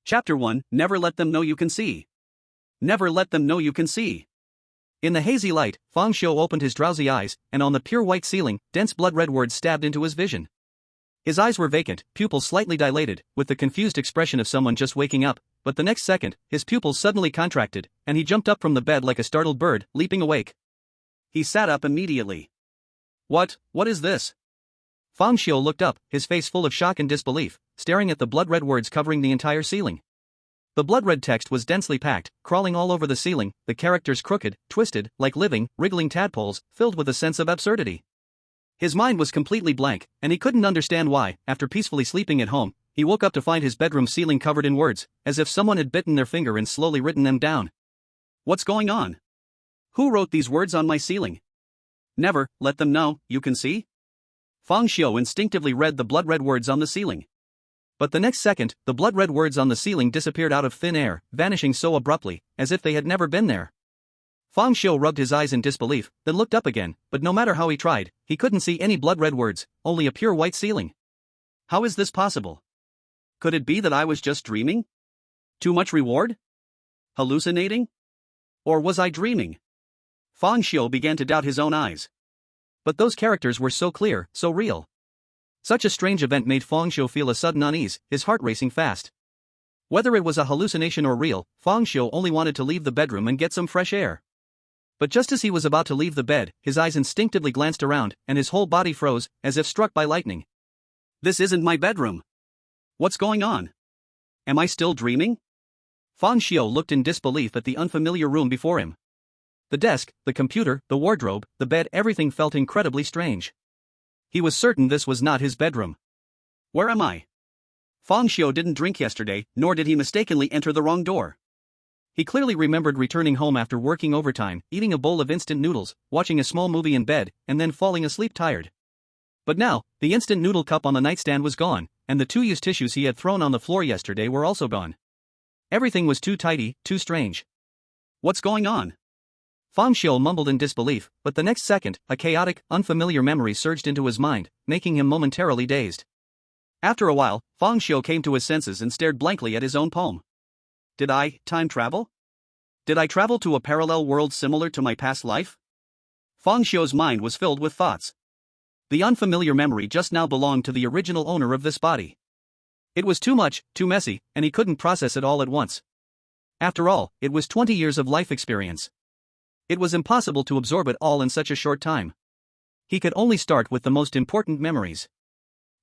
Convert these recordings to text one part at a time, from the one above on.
Chapter 1, Never Let Them Know You Can See. Never let them know you can see. In the hazy light, Fang Xiu opened his drowsy eyes, and on the pure white ceiling, dense blood-red words stabbed into his vision. His eyes were vacant, pupils slightly dilated, with the confused expression of someone just waking up, but the next second, his pupils suddenly contracted, and he jumped up from the bed like a startled bird, leaping awake. He sat up immediately. What is this? Fang Xiu looked up, his face full of shock and disbelief, staring at the blood-red words covering the entire ceiling. The blood-red text was densely packed, crawling all over the ceiling, the characters crooked, twisted, like living, wriggling tadpoles, filled with a sense of absurdity. His mind was completely blank, and he couldn't understand why, after peacefully sleeping at home, he woke up to find his bedroom ceiling covered in words, as if someone had bitten their finger and slowly written them down. What's going on? Who wrote these words on my ceiling? Never let them know you can see? Fang Xiu instinctively read the blood-red words on the ceiling. But the next second, the blood-red words on the ceiling disappeared out of thin air, vanishing so abruptly, as if they had never been there. Fang Xiu rubbed his eyes in disbelief, then looked up again, but no matter how he tried, he couldn't see any blood-red words, only a pure white ceiling. How is this possible? Could it be that I was just dreaming? Too much reward? Hallucinating? Or was I dreaming? Fang Xiu began to doubt his own eyes. But those characters were so clear, so real. Such a strange event made Fang Xiu feel a sudden unease, his heart racing fast. Whether it was a hallucination or real, Fang Xiu only wanted to leave the bedroom and get some fresh air. But just as he was about to leave the bed, his eyes instinctively glanced around, and his whole body froze, as if struck by lightning. This isn't my bedroom. What's going on? Am I still dreaming? Fang Xiu looked in disbelief at the unfamiliar room before him. The desk, the computer, the wardrobe, the bed, everything felt incredibly strange. He was certain this was not his bedroom. Where am I? Fang Xiu didn't drink yesterday, nor did he mistakenly enter the wrong door. He clearly remembered returning home after working overtime, eating a bowl of instant noodles, watching a small movie in bed, and then falling asleep tired. But now, the instant noodle cup on the nightstand was gone, and the two used tissues he had thrown on the floor yesterday were also gone. Everything was too tidy, too strange. What's going on? Fang Xiu mumbled in disbelief, but the next second, a chaotic, unfamiliar memory surged into his mind, making him momentarily dazed. After a while, Fang Xiu came to his senses and stared blankly at his own palm. Did I time travel? Did I travel to a parallel world similar to my past life? Fang Xiu's mind was filled with thoughts. The unfamiliar memory just now belonged to the original owner of this body. It was too much, too messy, and he couldn't process it all at once. After all, it was 20 years of life experience. It was impossible to absorb it all in such a short time. He could only start with the most important memories.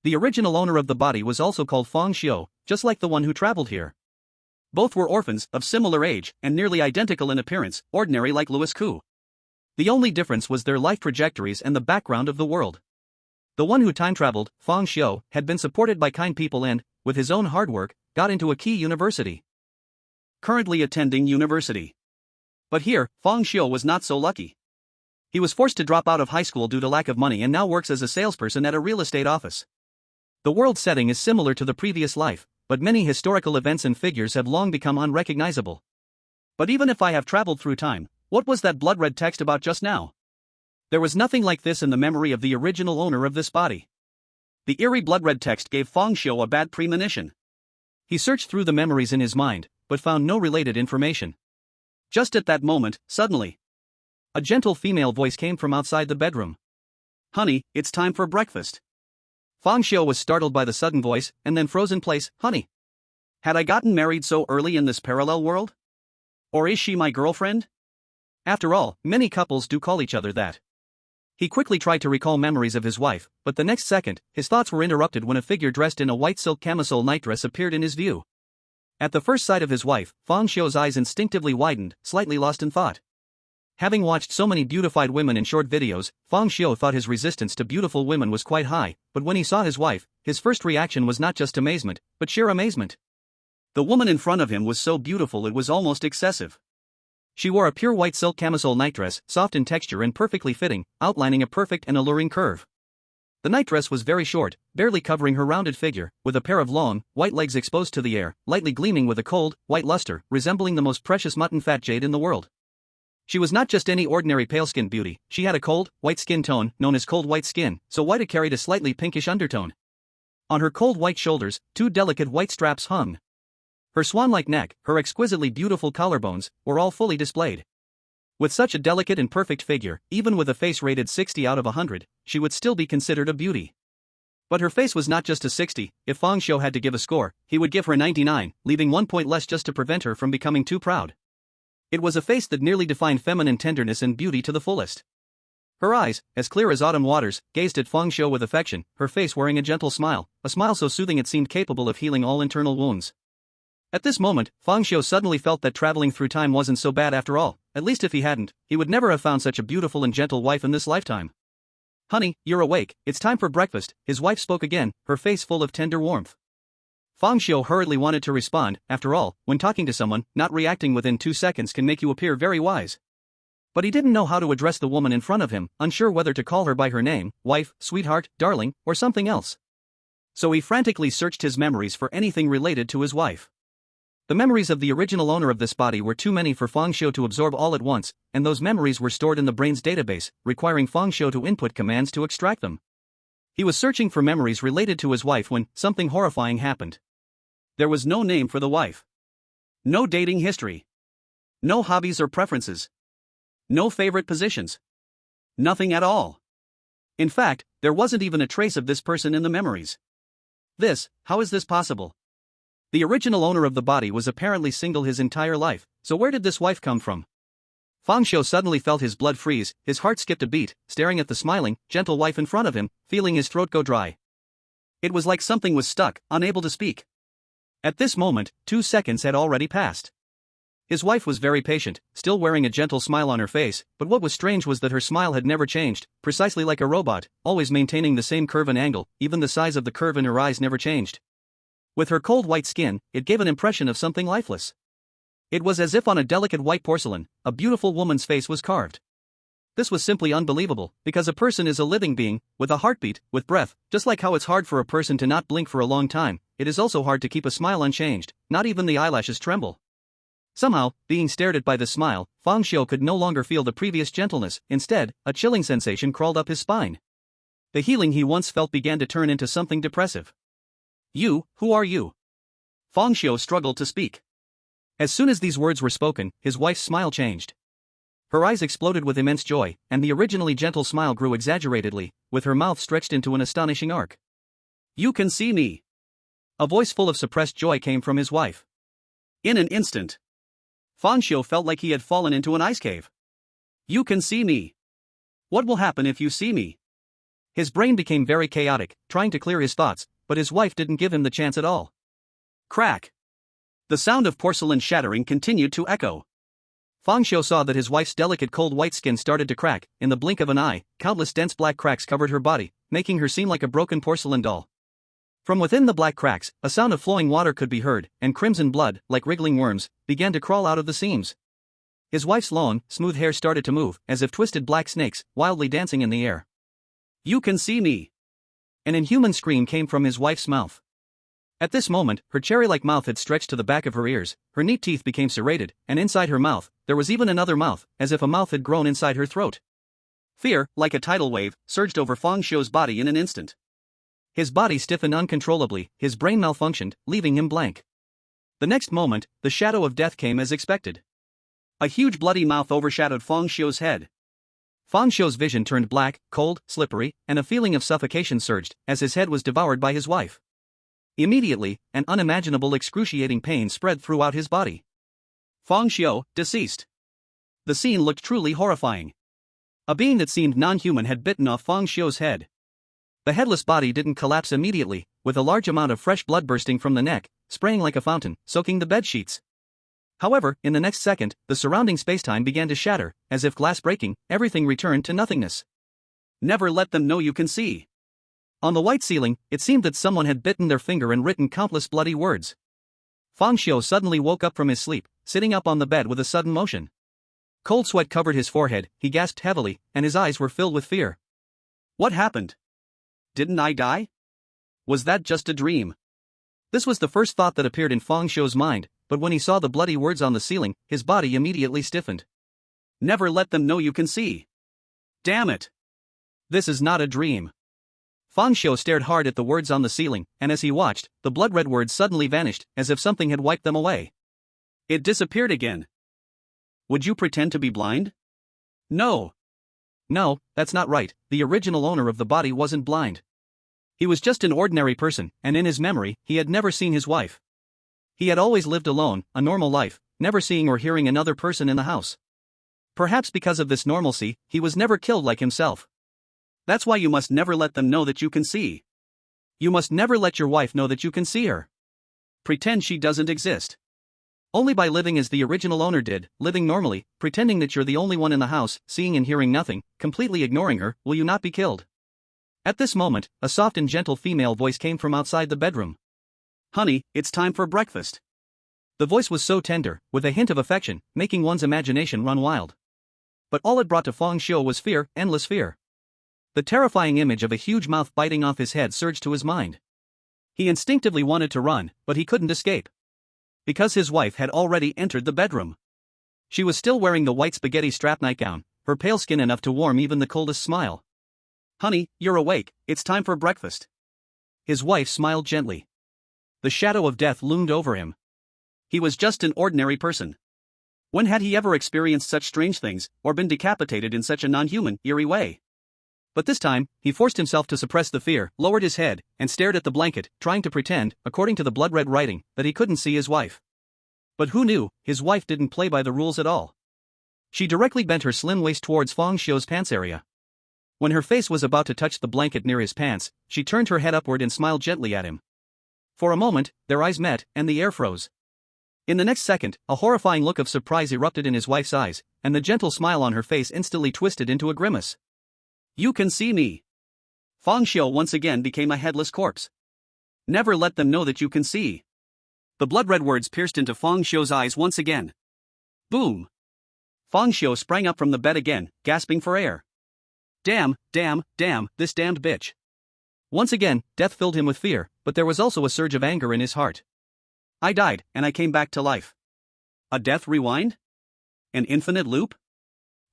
The original owner of the body was also called Fang Xiu, just like the one who traveled here. Both were orphans, of similar age, and nearly identical in appearance, ordinary like Louis Koo. The only difference was their life trajectories and the background of the world. The one who time-traveled, Fang Xiu, had been supported by kind people and, with his own hard work, got into a key university. Currently attending university. But here, Fang Xiu was not so lucky. He was forced to drop out of high school due to lack of money and now works as a salesperson at a real estate office. The world setting is similar to the previous life, but many historical events and figures have long become unrecognizable. But even if I have traveled through time, what was that blood-red text about just now? There was nothing like this in the memory of the original owner of this body. The eerie blood-red text gave Fang Xiu a bad premonition. He searched through the memories in his mind, but found no related information. Just at that moment, suddenly, a gentle female voice came from outside the bedroom. Honey, it's time for breakfast. Fang Xiu was startled by the sudden voice, and then froze in place. Honey. Had I gotten married so early in this parallel world? Or is she my girlfriend? After all, many couples do call each other that. He quickly tried to recall memories of his wife, but the next second, his thoughts were interrupted when a figure dressed in a white silk camisole nightdress appeared in his view. At the first sight of his wife, Fang Xiu's eyes instinctively widened, slightly lost in thought. Having watched so many beautified women in short videos, Fang Xiu thought his resistance to beautiful women was quite high, but when he saw his wife, his first reaction was not just amazement, but sheer amazement. The woman in front of him was so beautiful it was almost excessive. She wore a pure white silk camisole nightdress, soft in texture and perfectly fitting, outlining a perfect and alluring curve. The nightdress was very short, barely covering her rounded figure, with a pair of long, white legs exposed to the air, lightly gleaming with a cold, white luster, resembling the most precious mutton fat jade in the world. She was not just any ordinary pale-skinned beauty, she had a cold, white skin tone, known as cold white skin, so white it carried a slightly pinkish undertone. On her cold white shoulders, two delicate white straps hung. Her swan-like neck, her exquisitely beautiful collarbones, were all fully displayed. With such a delicate and perfect figure, even with a face rated 60 out of 100, she would still be considered a beauty. But her face was not just a 60, if Fang Xiu had to give a score, he would give her 99, leaving 1 point less just to prevent her from becoming too proud. It was a face that nearly defined feminine tenderness and beauty to the fullest. Her eyes, as clear as autumn waters, gazed at Fang Xiu with affection, her face wearing a gentle smile, a smile so soothing it seemed capable of healing all internal wounds. At this moment, Fang Xiu suddenly felt that traveling through time wasn't so bad after all, at least if he hadn't, he would never have found such a beautiful and gentle wife in this lifetime. "Honey, you're awake, it's time for breakfast," his wife spoke again, her face full of tender warmth. Fang Xiu hurriedly wanted to respond, after all, when talking to someone, not reacting within 2 seconds can make you appear very wise. But he didn't know how to address the woman in front of him, unsure whether to call her by her name, wife, sweetheart, darling, or something else. So he frantically searched his memories for anything related to his wife. The memories of the original owner of this body were too many for Fang Xiu to absorb all at once, and those memories were stored in the brain's database, requiring Fang Xiu to input commands to extract them. He was searching for memories related to his wife when something horrifying happened. There was no name for the wife. No dating history. No hobbies or preferences. No favorite positions. Nothing at all. In fact, there wasn't even a trace of this person in the memories. How is this possible? The original owner of the body was apparently single his entire life, so where did this wife come from? Fang Xiu suddenly felt his blood freeze, his heart skipped a beat, staring at the smiling, gentle wife in front of him, feeling his throat go dry. It was like something was stuck, unable to speak. At this moment, 2 seconds had already passed. His wife was very patient, still wearing a gentle smile on her face, but what was strange was that her smile had never changed, precisely like a robot, always maintaining the same curve and angle, even the size of the curve in her eyes never changed. With her cold white skin, it gave an impression of something lifeless. It was as if on a delicate white porcelain, a beautiful woman's face was carved. This was simply unbelievable, because a person is a living being, with a heartbeat, with breath, just like how it's hard for a person to not blink for a long time, it is also hard to keep a smile unchanged, not even the eyelashes tremble. Somehow, being stared at by this smile, Fang Xiu could no longer feel the previous gentleness, instead, a chilling sensation crawled up his spine. The healing he once felt began to turn into something depressive. Who are you? Fang Xiu struggled to speak. As soon as these words were spoken, his wife's smile changed. Her eyes exploded with immense joy, and the originally gentle smile grew exaggeratedly, with her mouth stretched into an astonishing arc. "You can see me." A voice full of suppressed joy came from his wife. In an instant, Fang Xiu felt like he had fallen into an ice cave. "You can see me. What will happen if you see me?" His brain became very chaotic, trying to clear his thoughts, but his wife didn't give him the chance at all. Crack! The sound of porcelain shattering continued to echo. Fang Xiu saw that his wife's delicate cold white skin started to crack. In the blink of an eye, countless dense black cracks covered her body, making her seem like a broken porcelain doll. From within the black cracks, a sound of flowing water could be heard, and crimson blood, like wriggling worms, began to crawl out of the seams. His wife's long, smooth hair started to move, as if twisted black snakes, wildly dancing in the air. "You can see me." An inhuman scream came from his wife's mouth. At this moment, her cherry-like mouth had stretched to the back of her ears, her neat teeth became serrated, and inside her mouth, there was even another mouth, as if a mouth had grown inside her throat. Fear, like a tidal wave, surged over Fang Xiu's body in an instant. His body stiffened uncontrollably, his brain malfunctioned, leaving him blank. The next moment, the shadow of death came as expected. A huge bloody mouth overshadowed Fang Xiu's head. Fang Xiu's vision turned black, cold, slippery, and a feeling of suffocation surged, as his head was devoured by his wife. Immediately, an unimaginable excruciating pain spread throughout his body. Fang Xiu, deceased. The scene looked truly horrifying. A being that seemed non-human had bitten off Fang Xiu's head. The headless body didn't collapse immediately, with a large amount of fresh blood bursting from the neck, spraying like a fountain, soaking the bed sheets. However, in the next second, the surrounding spacetime began to shatter, as if glass breaking, everything returned to nothingness. Never let them know you can see. On the white ceiling, it seemed that someone had bitten their finger and written countless bloody words. Fang Xiu suddenly woke up from his sleep, sitting up on the bed with a sudden motion. Cold sweat covered his forehead, he gasped heavily, and his eyes were filled with fear. What happened? Didn't I die? Was that just a dream? This was the first thought that appeared in Fang Xiu's mind, but when he saw the bloody words on the ceiling, his body immediately stiffened. Never let them know you can see. Damn it! This is not a dream. Fang Xiu stared hard at the words on the ceiling, and as he watched, the blood-red words suddenly vanished, as if something had wiped them away. It disappeared again. Would you pretend to be blind? No. No, that's not right. The original owner of the body wasn't blind. He was just an ordinary person, and in his memory, he had never seen his wife. He had always lived alone, a normal life, never seeing or hearing another person in the house. Perhaps because of this normalcy, he was never killed like himself. That's why you must never let them know that you can see. You must never let your wife know that you can see her. Pretend she doesn't exist. Only by living as the original owner did, living normally, pretending that you're the only one in the house, seeing and hearing nothing, completely ignoring her, will you not be killed. At this moment, a soft and gentle female voice came from outside the bedroom. Honey, it's time for breakfast. The voice was so tender, with a hint of affection, making one's imagination run wild. But all it brought to Fang Xiu was fear, endless fear. The terrifying image of a huge mouth biting off his head surged to his mind. He instinctively wanted to run, but he couldn't escape. Because his wife had already entered the bedroom. She was still wearing the white spaghetti strap nightgown, her pale skin enough to warm even the coldest smile. Honey, you're awake, it's time for breakfast. His wife smiled gently. The shadow of death loomed over him. He was just an ordinary person. When had he ever experienced such strange things, or been decapitated in such a non-human, eerie way? But this time, he forced himself to suppress the fear, lowered his head, and stared at the blanket, trying to pretend, according to the blood-red writing, that he couldn't see his wife. But who knew, his wife didn't play by the rules at all. She directly bent her slim waist towards Fang Xiu's pants area. When her face was about to touch the blanket near his pants, she turned her head upward and smiled gently at him. For a moment, their eyes met, and the air froze. In the next second, a horrifying look of surprise erupted in his wife's eyes, and the gentle smile on her face instantly twisted into a grimace. You can see me. Fang Xiu once again became a headless corpse. Never let them know that you can see. The blood-red words pierced into Fang Xiu's eyes once again. Boom! Fang Xiu sprang up from the bed again, gasping for air. Damn, this damned bitch. Once again, death filled him with fear, but there was also a surge of anger in his heart. I died, and I came back to life. A death rewind? An infinite loop?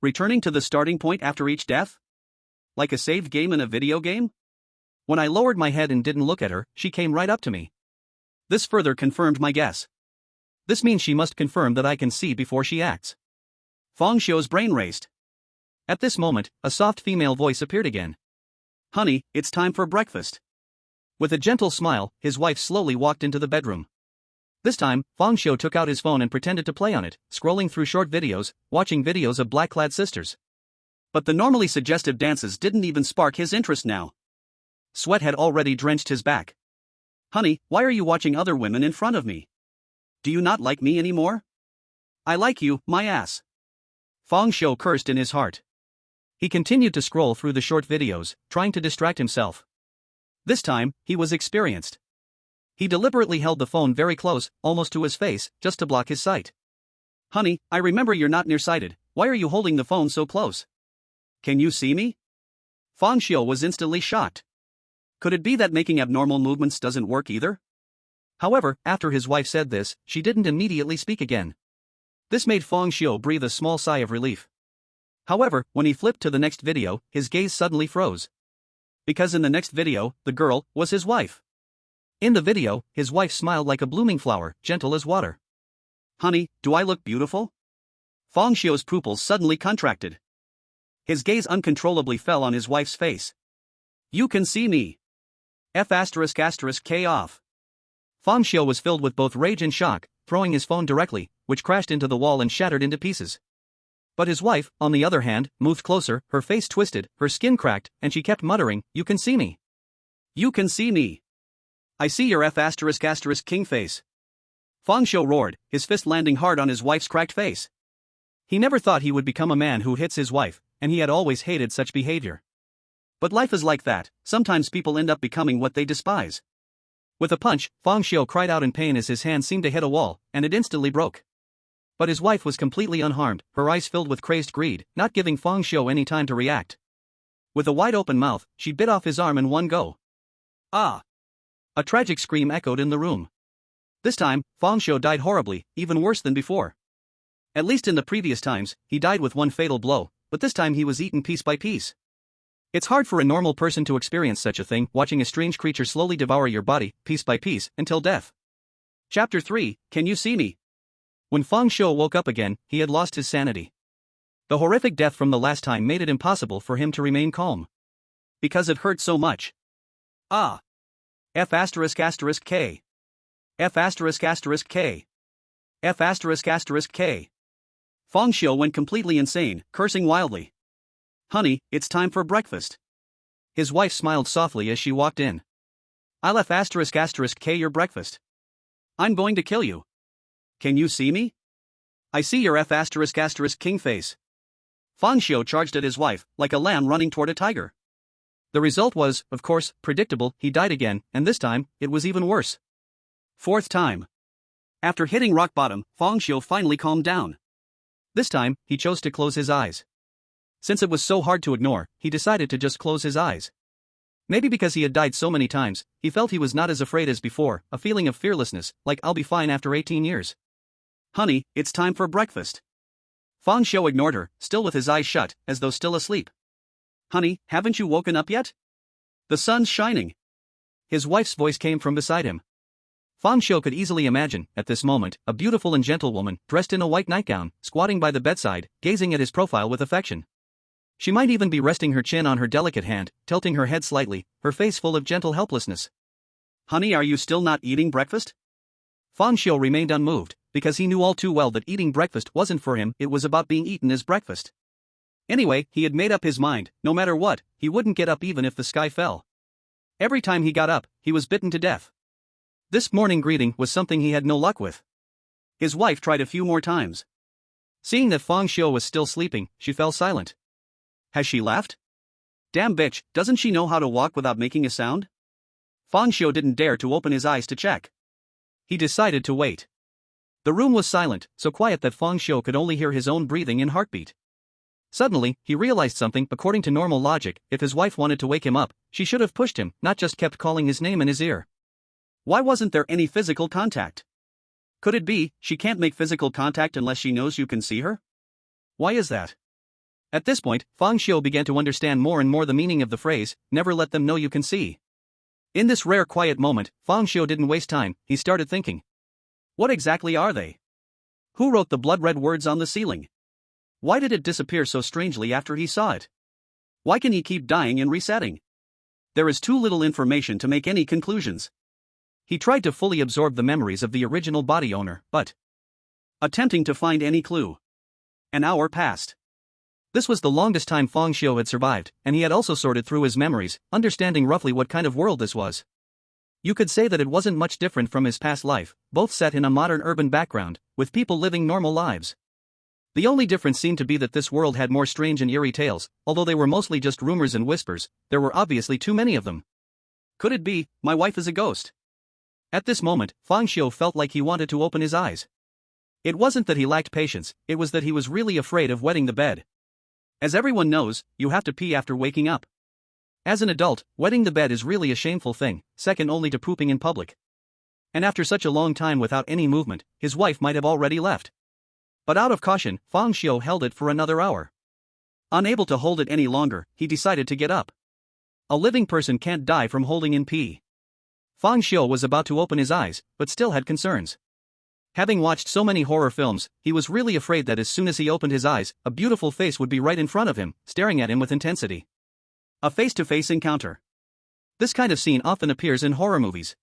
Returning to the starting point after each death? Like a saved game in a video game? When I lowered my head and didn't look at her, she came right up to me. This further confirmed my guess. This means she must confirm that I can see before she acts. Fang Xiu's brain raced. At this moment, a soft female voice appeared again. Honey, it's time for breakfast. With a gentle smile, his wife slowly walked into the bedroom. This time, Fang Xiu took out his phone and pretended to play on it, scrolling through short videos, watching videos of black-clad sisters. But the normally suggestive dances didn't even spark his interest now. Sweat had already drenched his back. Honey, why are you watching other women in front of me? Do you not like me anymore? I like you, my ass. Fang Xiu cursed in his heart. He continued to scroll through the short videos, trying to distract himself. This time, he was experienced. He deliberately held the phone very close, almost to his face, just to block his sight. Honey, I remember you're not nearsighted, why are you holding the phone so close? Can you see me? Fang Xiu was instantly shocked. Could it be that making abnormal movements doesn't work either? However, after his wife said this, she didn't immediately speak again. This made Fang Xiu breathe a small sigh of relief. However, when he flipped to the next video, his gaze suddenly froze. Because in the next video, the girl was his wife. In the video, his wife smiled like a blooming flower, gentle as water. Honey, do I look beautiful? Fang Xiu's pupils suddenly contracted. His gaze uncontrollably fell on his wife's face. You can see me. F***K off. Fang Xiu was filled with both rage and shock, throwing his phone directly, which crashed into the wall and shattered into pieces. But his wife, on the other hand, moved closer, her face twisted, her skin cracked, and she kept muttering, You can see me. You can see me. I see your F***king face. Fang Xiu roared, his fist landing hard on his wife's cracked face. He never thought he would become a man who hits his wife, and he had always hated such behavior. But life is like that, sometimes people end up becoming what they despise. With a punch, Fang Xiu cried out in pain as his hand seemed to hit a wall, and it instantly broke. But his wife was completely unharmed, her eyes filled with crazed greed, not giving Fang Xiu any time to react. With a wide-open mouth, she bit off his arm in one go. Ah! A tragic scream echoed in the room. This time, Fang Xiu died horribly, even worse than before. At least in the previous times, he died with one fatal blow, but this time he was eaten piece by piece. It's hard for a normal person to experience such a thing, watching a strange creature slowly devour your body, piece by piece, until death. Chapter 3, Can You See Me? When Fang Xiu woke up again, he had lost his sanity. The horrific death from the last time made it impossible for him to remain calm. Because it hurt so much. Ah. F asterisk asterisk K. F asterisk asterisk K. F asterisk asterisk K. Fang Xiu went completely insane, cursing wildly. Honey, it's time for breakfast. His wife smiled softly as she walked in. I'll F asterisk asterisk K your breakfast. I'm going to kill you. Can you see me? I see your F asterisk asterisk king face. Fang Xiu charged at his wife, like a lamb running toward a tiger. The result was, of course, predictable. He died again, and this time, it was even worse. Fourth time. After hitting rock bottom, Fang Xiu finally calmed down. This time, he chose to close his eyes. Since it was so hard to ignore, he decided to just close his eyes. Maybe because he had died so many times, he felt he was not as afraid as before, a feeling of fearlessness, like I'll be fine after 18 years. Honey, it's time for breakfast. Fang Xiu ignored her, still with his eyes shut, as though still asleep. Honey, haven't you woken up yet? The sun's shining. His wife's voice came from beside him. Fang Xiu could easily imagine, at this moment, a beautiful and gentle woman, dressed in a white nightgown, squatting by the bedside, gazing at his profile with affection. She might even be resting her chin on her delicate hand, tilting her head slightly, her face full of gentle helplessness. Honey, are you still not eating breakfast? Fang Xiu remained unmoved, because he knew all too well that eating breakfast wasn't for him, it was about being eaten as breakfast. Anyway, he had made up his mind, no matter what, he wouldn't get up even if the sky fell. Every time he got up, he was bitten to death. This morning greeting was something he had no luck with. His wife tried a few more times. Seeing that Fang Xiu was still sleeping, she fell silent. Has she left? Damn bitch, doesn't she know how to walk without making a sound? Fang Xiu didn't dare to open his eyes to check. He decided to wait. The room was silent, so quiet that Fang Xiu could only hear his own breathing and heartbeat. Suddenly, he realized something. According to normal logic, if his wife wanted to wake him up, she should have pushed him, not just kept calling his name in his ear. Why wasn't there any physical contact? Could it be, she can't make physical contact unless she knows you can see her? Why is that? At this point, Fang Xiu began to understand more and more the meaning of the phrase, never let them know you can see. In this rare quiet moment, Fang Xiu didn't waste time, he started thinking. What exactly are they? Who wrote the blood-red words on the ceiling? Why did it disappear so strangely after he saw it? Why can he keep dying and resetting? There is too little information to make any conclusions. He tried to fully absorb the memories of the original body owner, but attempting to find any clue. An hour passed. This was the longest time Fang Xiu had survived, and he had also sorted through his memories, understanding roughly what kind of world this was. You could say that it wasn't much different from his past life, both set in a modern urban background, with people living normal lives. The only difference seemed to be that this world had more strange and eerie tales, although they were mostly just rumors and whispers, there were obviously too many of them. Could it be, my wife is a ghost? At this moment, Fang Xiu felt like he wanted to open his eyes. It wasn't that he lacked patience, it was that he was really afraid of wetting the bed. As everyone knows, you have to pee after waking up. As an adult, wetting the bed is really a shameful thing, second only to pooping in public. And after such a long time without any movement, his wife might have already left. But out of caution, Fang Xiu held it for another hour. Unable to hold it any longer, he decided to get up. A living person can't die from holding in pee. Fang Xiu was about to open his eyes, but still had concerns. Having watched so many horror films, he was really afraid that as soon as he opened his eyes, a beautiful face would be right in front of him, staring at him with intensity. A face-to-face encounter. This kind of scene often appears in horror movies.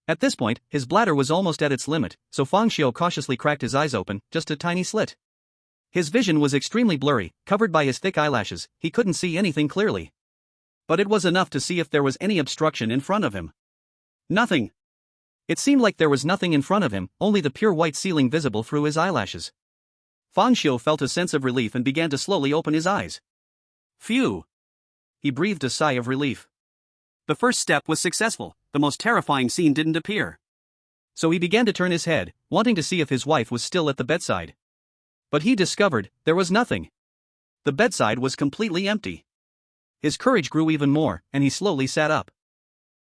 At this point, his bladder was almost at its limit, so Fang Xiu cautiously cracked his eyes open, just a tiny slit. His vision was extremely blurry, covered by his thick eyelashes, he couldn't see anything clearly. But it was enough to see if there was any obstruction in front of him. Nothing. It seemed like there was nothing in front of him, only the pure white ceiling visible through his eyelashes. Fang Xiu felt a sense of relief and began to slowly open his eyes. Phew! He breathed a sigh of relief. The first step was successful, the most terrifying scene didn't appear. So he began to turn his head, wanting to see if his wife was still at the bedside. But he discovered, there was nothing. The bedside was completely empty. His courage grew even more, and he slowly sat up.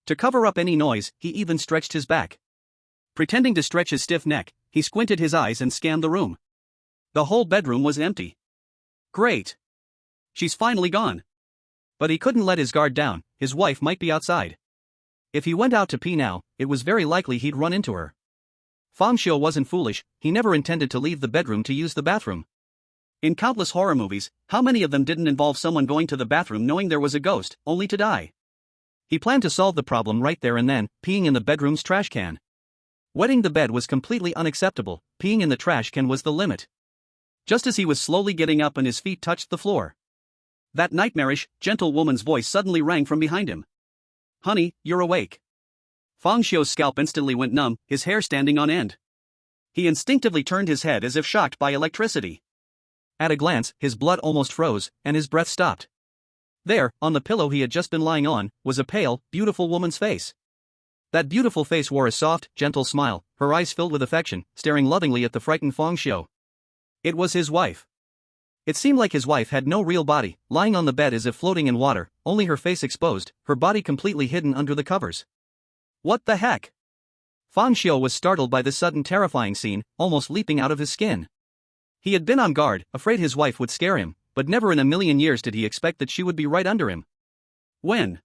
To cover up any noise, he even stretched his back. Pretending to stretch his stiff neck, he squinted his eyes and scanned the room. The whole bedroom was empty. Great! She's finally gone. But he couldn't let his guard down, his wife might be outside. If he went out to pee now, it was very likely he'd run into her. Fang Xiu wasn't foolish, he never intended to leave the bedroom to use the bathroom. In countless horror movies, how many of them didn't involve someone going to the bathroom knowing there was a ghost, only to die? He planned to solve the problem right there and then, peeing in the bedroom's trash can. Wetting the bed was completely unacceptable, peeing in the trash can was the limit. Just as he was slowly getting up and his feet touched the floor, that nightmarish, gentle woman's voice suddenly rang from behind him. "Honey, you're awake." Fang Xiu's scalp instantly went numb, his hair standing on end. He instinctively turned his head as if shocked by electricity. At a glance, his blood almost froze, and his breath stopped. There, on the pillow he had just been lying on, was a pale, beautiful woman's face. That beautiful face wore a soft, gentle smile, her eyes filled with affection, staring lovingly at the frightened Fang Xiu. It was his wife. It seemed like his wife had no real body, lying on the bed as if floating in water, only her face exposed, her body completely hidden under the covers. What the heck? Fang Xiu was startled by this sudden terrifying scene, almost leaping out of his skin. He had been on guard, afraid his wife would scare him, but never in a million years did he expect that she would be right under him. When?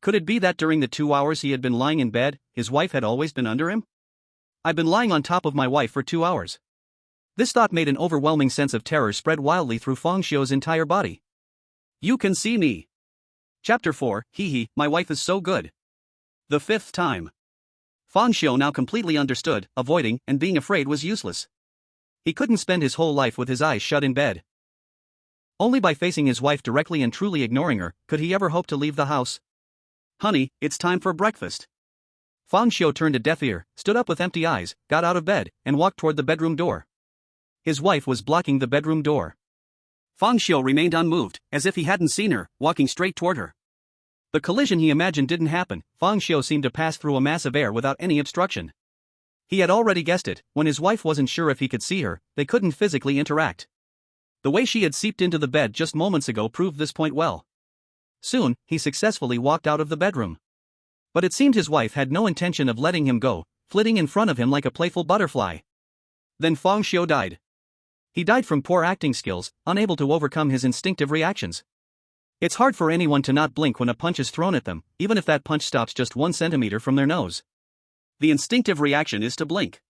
Could it be that during the 2 hours he had been lying in bed, his wife had always been under him? I've been lying on top of my wife for 2 hours. This thought made an overwhelming sense of terror spread wildly through Fang Xiu's entire body. You can see me. Chapter 4, Hee, my wife is so good. The 5th time. Fang Xiu now completely understood, avoiding and being afraid was useless. He couldn't spend his whole life with his eyes shut in bed. Only by facing his wife directly and truly ignoring her, could he ever hope to leave the house. Honey, it's time for breakfast. Fang Xiu turned a deaf ear, stood up with empty eyes, got out of bed, and walked toward the bedroom door. His wife was blocking the bedroom door. Fang Xiu remained unmoved, as if he hadn't seen her, walking straight toward her. The collision he imagined didn't happen. Fang Xiu seemed to pass through a mass of air without any obstruction. He had already guessed it, when his wife wasn't sure if he could see her, they couldn't physically interact. The way she had seeped into the bed just moments ago proved this point well. Soon, he successfully walked out of the bedroom. But it seemed his wife had no intention of letting him go, flitting in front of him like a playful butterfly. Then Fang Xiu died. He died from poor acting skills, unable to overcome his instinctive reactions. It's hard for anyone to not blink when a punch is thrown at them, even if that punch stops just 1 centimeter from their nose. The instinctive reaction is to blink.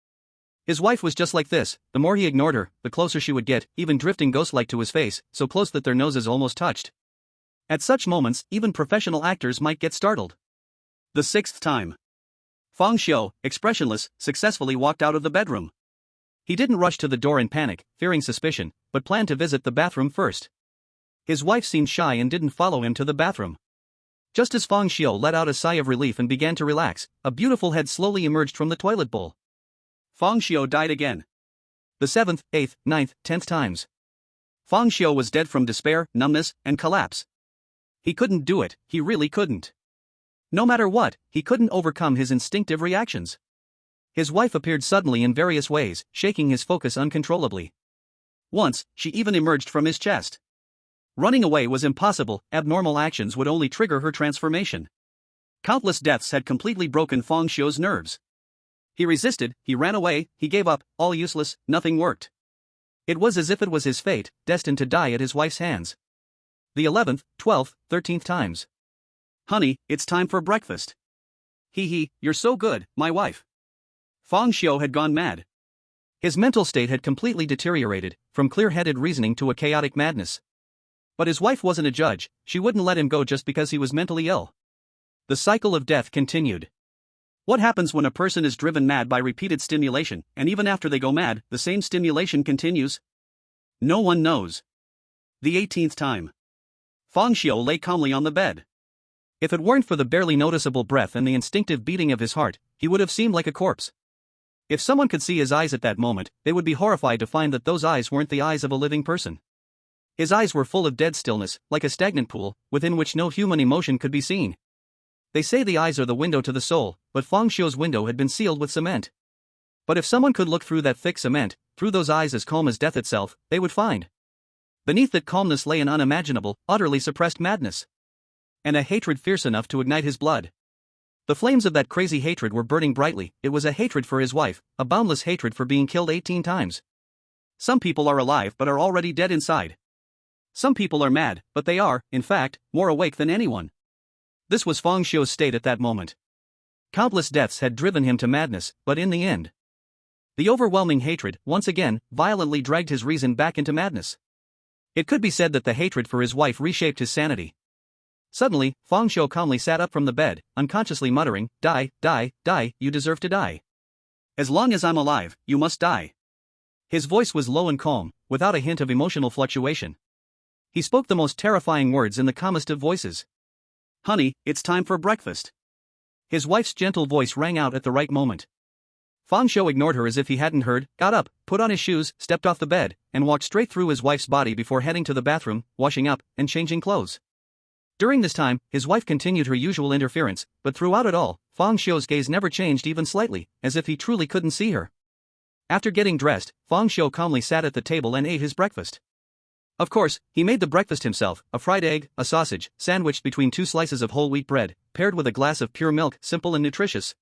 His wife was just like this. The more he ignored her, the closer she would get, even drifting ghost-like to his face, so close that their noses almost touched. At such moments, even professional actors might get startled. The 6th time. Fang Xiu, expressionless, successfully walked out of the bedroom. He didn't rush to the door in panic, fearing suspicion, but planned to visit the bathroom first. His wife seemed shy and didn't follow him to the bathroom. Just as Fang Xiu let out a sigh of relief and began to relax, a beautiful head slowly emerged from the toilet bowl. Fang Xiu died again. The 7th, 8th, 9th, 10th times. Fang Xiu was dead from despair, numbness, and collapse. He couldn't do it, he really couldn't. No matter what, he couldn't overcome his instinctive reactions. His wife appeared suddenly in various ways, shaking his focus uncontrollably. Once, she even emerged from his chest. Running away was impossible, abnormal actions would only trigger her transformation. Countless deaths had completely broken Fang Xiu's nerves. He resisted, he ran away, he gave up, all useless, nothing worked. It was as if it was his fate, destined to die at his wife's hands. The 11th, 12th, 13th times. Honey, it's time for breakfast. Hee, you're so good, my wife. Fang Xiu had gone mad. His mental state had completely deteriorated, from clear-headed reasoning to a chaotic madness. But his wife wasn't a judge, she wouldn't let him go just because he was mentally ill. The cycle of death continued. What happens when a person is driven mad by repeated stimulation, and even after they go mad, the same stimulation continues? No one knows. The 18th time. Fang Xiu lay calmly on the bed. If it weren't for the barely noticeable breath and the instinctive beating of his heart, he would have seemed like a corpse. If someone could see his eyes at that moment, they would be horrified to find that those eyes weren't the eyes of a living person. His eyes were full of dead stillness, like a stagnant pool, within which no human emotion could be seen. They say the eyes are the window to the soul, but Fang Xiu's window had been sealed with cement. But if someone could look through that thick cement, through those eyes as calm as death itself, they would find. Beneath that calmness lay an unimaginable, utterly suppressed madness. And a hatred fierce enough to ignite his blood. The flames of that crazy hatred were burning brightly. It was a hatred for his wife, a boundless hatred for being killed 18 times. Some people are alive but are already dead inside. Some people are mad, but they are, in fact, more awake than anyone. This was Fang Xiu's state at that moment. Countless deaths had driven him to madness, but in the end, the overwhelming hatred, once again, violently dragged his reason back into madness. It could be said that the hatred for his wife reshaped his sanity. Suddenly, Fang Xiu calmly sat up from the bed, unconsciously muttering, "Die, die, die, you deserve to die. As long as I'm alive, you must die." His voice was low and calm, without a hint of emotional fluctuation. He spoke the most terrifying words in the calmest of voices. "Honey, it's time for breakfast." His wife's gentle voice rang out at the right moment. Fang Xiu ignored her as if he hadn't heard, got up, put on his shoes, stepped off the bed, and walked straight through his wife's body before heading to the bathroom, washing up, and changing clothes. During this time, his wife continued her usual interference, but throughout it all, Fang Xiu's gaze never changed even slightly, as if he truly couldn't see her. After getting dressed, Fang Xiu calmly sat at the table and ate his breakfast. Of course, he made the breakfast himself, a fried egg, a sausage, sandwiched between 2 slices of whole wheat bread, paired with a glass of pure milk, simple and nutritious.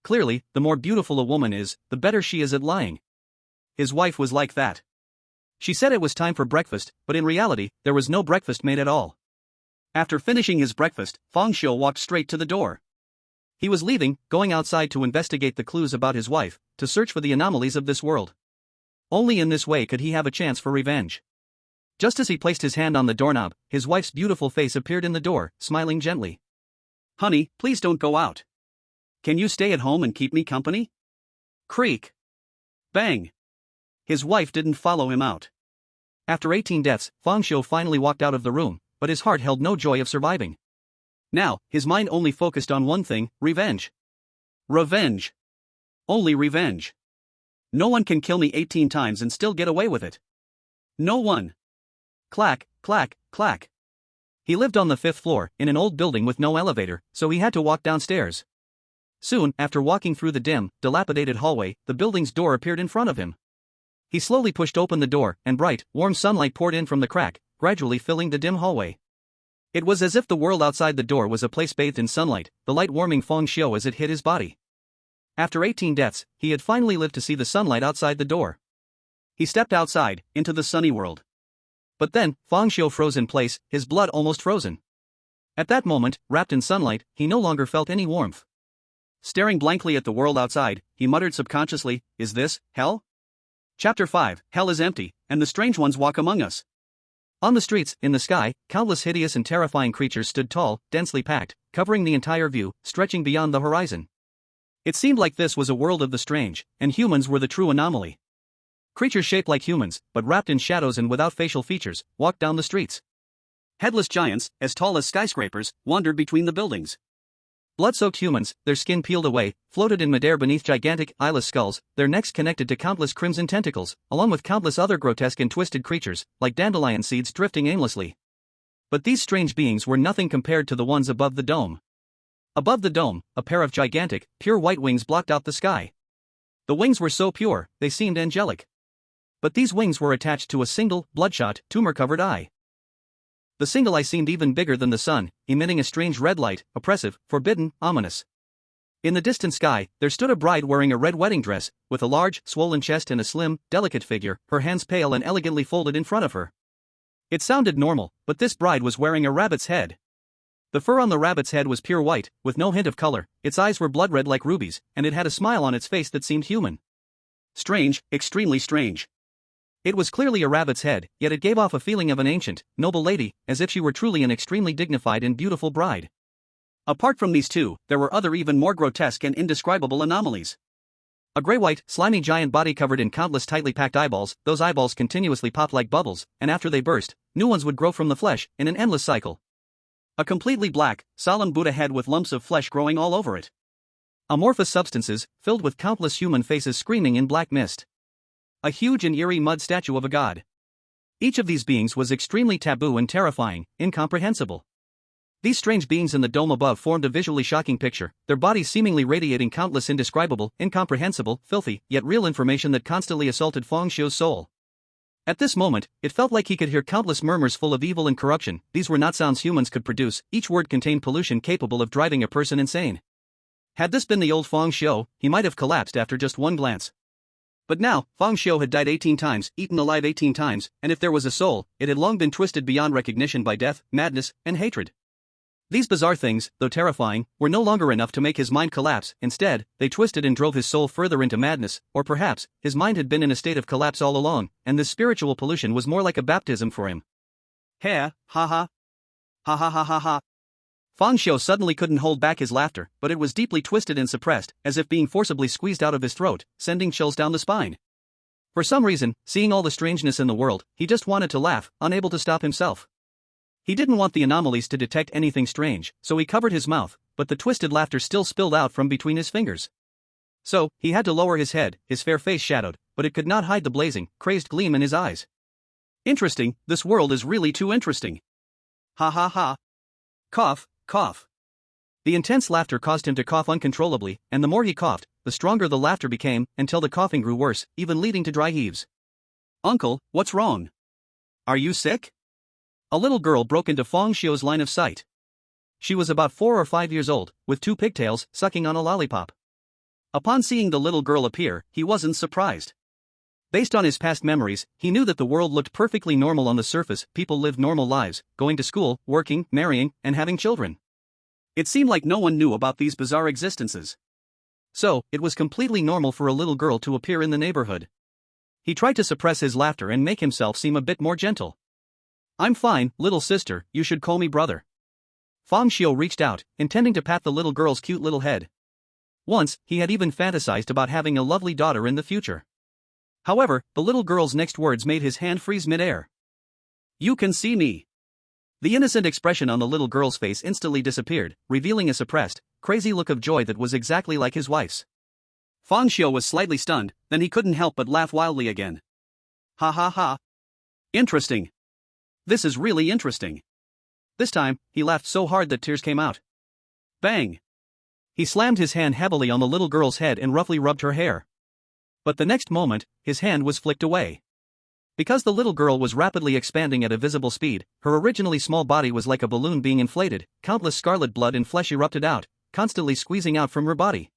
Clearly, the more beautiful a woman is, the better she is at lying. His wife was like that. She said it was time for breakfast, but in reality, there was no breakfast made at all. After finishing his breakfast, Fang Xiu walked straight to the door. He was leaving, going outside to investigate the clues about his wife, to search for the anomalies of this world. Only in this way could he have a chance for revenge. Just as he placed his hand on the doorknob, his wife's beautiful face appeared in the door, smiling gently. "Honey, please don't go out. Can you stay at home and keep me company?" Creak. Bang. His wife didn't follow him out. After 18 deaths, Fang Xiu finally walked out of the room, but his heart held no joy of surviving. Now, his mind only focused on one thing: revenge. Revenge. Only revenge. No one can kill me 18 times and still get away with it. No one. Clack, clack, clack. He lived on the 5th floor, in an old building with no elevator, so he had to walk downstairs. Soon, after walking through the dim, dilapidated hallway, the building's door appeared in front of him. He slowly pushed open the door, and bright, warm sunlight poured in from the crack, gradually filling the dim hallway. It was as if the world outside the door was a place bathed in sunlight, the light warming Fang Xiu as it hit his body. After 18 deaths, he had finally lived to see the sunlight outside the door. He stepped outside, into the sunny world. But then, Fang Xiu froze in place, his blood almost frozen. At that moment, wrapped in sunlight, he no longer felt any warmth. Staring blankly at the world outside, he muttered subconsciously, "Is this hell?" Chapter 5, Hell is empty, and the strange ones walk among us. On the streets, in the sky, countless hideous and terrifying creatures stood tall, densely packed, covering the entire view, stretching beyond the horizon. It seemed like this was a world of the strange, and humans were the true anomaly. Creatures shaped like humans, but wrapped in shadows and without facial features, walked down the streets. Headless giants, as tall as skyscrapers, wandered between the buildings. Blood-soaked humans, their skin peeled away, floated in midair beneath gigantic, eyeless skulls, their necks connected to countless crimson tentacles, along with countless other grotesque and twisted creatures, like dandelion seeds drifting aimlessly. But these strange beings were nothing compared to the ones above the dome. Above the dome, a pair of gigantic, pure white wings blocked out the sky. The wings were so pure, they seemed angelic. But these wings were attached to a single, bloodshot, tumor-covered eye. The single eye seemed even bigger than the sun, emitting a strange red light, oppressive, forbidden, ominous. In the distant sky, there stood a bride wearing a red wedding dress, with a large, swollen chest and a slim, delicate figure, her hands pale and elegantly folded in front of her. It sounded normal, but this bride was wearing a rabbit's head. The fur on the rabbit's head was pure white, with no hint of color, its eyes were blood red like rubies, and it had a smile on its face that seemed human. Strange, extremely strange. It was clearly a rabbit's head, yet it gave off a feeling of an ancient, noble lady, as if she were truly an extremely dignified and beautiful bride. Apart from these two, there were other even more grotesque and indescribable anomalies. A gray-white, slimy giant body covered in countless tightly packed eyeballs, those eyeballs continuously popped like bubbles, and after they burst, new ones would grow from the flesh, in an endless cycle. A completely black, solemn Buddha head with lumps of flesh growing all over it. Amorphous substances, filled with countless human faces screaming in black mist. A huge and eerie mud statue of a god. Each of these beings was extremely taboo and terrifying, incomprehensible. These strange beings in the dome above formed a visually shocking picture, their bodies seemingly radiating countless indescribable, incomprehensible, filthy, yet real information that constantly assaulted Fang Xiu's soul. At this moment, it felt like he could hear countless murmurs full of evil and corruption. These were not sounds humans could produce, each word contained pollution capable of driving a person insane. Had this been the old Fang Xiu, he might have collapsed after just one glance. But now, Fang Xiu had died 18 times, eaten alive 18 times, and if there was a soul, it had long been twisted beyond recognition by death, madness, and hatred. These bizarre things, though terrifying, were no longer enough to make his mind collapse. Instead, they twisted and drove his soul further into madness, or perhaps, his mind had been in a state of collapse all along, and this spiritual pollution was more like a baptism for him. Ha ha ha. Ha ha ha ha ha. Fang Xiu suddenly couldn't hold back his laughter, but it was deeply twisted and suppressed, as if being forcibly squeezed out of his throat, sending chills down the spine. For some reason, seeing all the strangeness in the world, he just wanted to laugh, unable to stop himself. He didn't want the anomalies to detect anything strange, so he covered his mouth, but the twisted laughter still spilled out from between his fingers. So, he had to lower his head, his fair face shadowed, but it could not hide the blazing, crazed gleam in his eyes. Interesting, this world is really too interesting. Ha ha ha. Cough, cough. The intense laughter caused him to cough uncontrollably, and the more he coughed, the stronger the laughter became, until the coughing grew worse, even leading to dry heaves. Uncle, what's wrong? Are you sick? A little girl broke into Fang Xiu's line of sight. She was about 4 or 5 years old, with 2 pigtails, sucking on a lollipop. Upon seeing the little girl appear, he wasn't surprised. Based on his past memories, he knew that the world looked perfectly normal on the surface. People lived normal lives, going to school, working, marrying, and having children. It seemed like no one knew about these bizarre existences. So, it was completely normal for a little girl to appear in the neighborhood. He tried to suppress his laughter and make himself seem a bit more gentle. I'm fine, little sister, you should call me brother. Fang Xiu reached out, intending to pat the little girl's cute little head. Once, he had even fantasized about having a lovely daughter in the future. However, the little girl's next words made his hand freeze mid-air. You can see me. The innocent expression on the little girl's face instantly disappeared, revealing a suppressed, crazy look of joy that was exactly like his wife's. Fang Xiu was slightly stunned, then he couldn't help but laugh wildly again. Ha ha ha. Interesting. This is really interesting. This time, he laughed so hard that tears came out. Bang! He slammed his hand heavily on the little girl's head and roughly rubbed her hair. But the next moment, his hand was flicked away. Because the little girl was rapidly expanding at a visible speed, her originally small body was like a balloon being inflated, countless scarlet blood and flesh erupted out, constantly squeezing out from her body.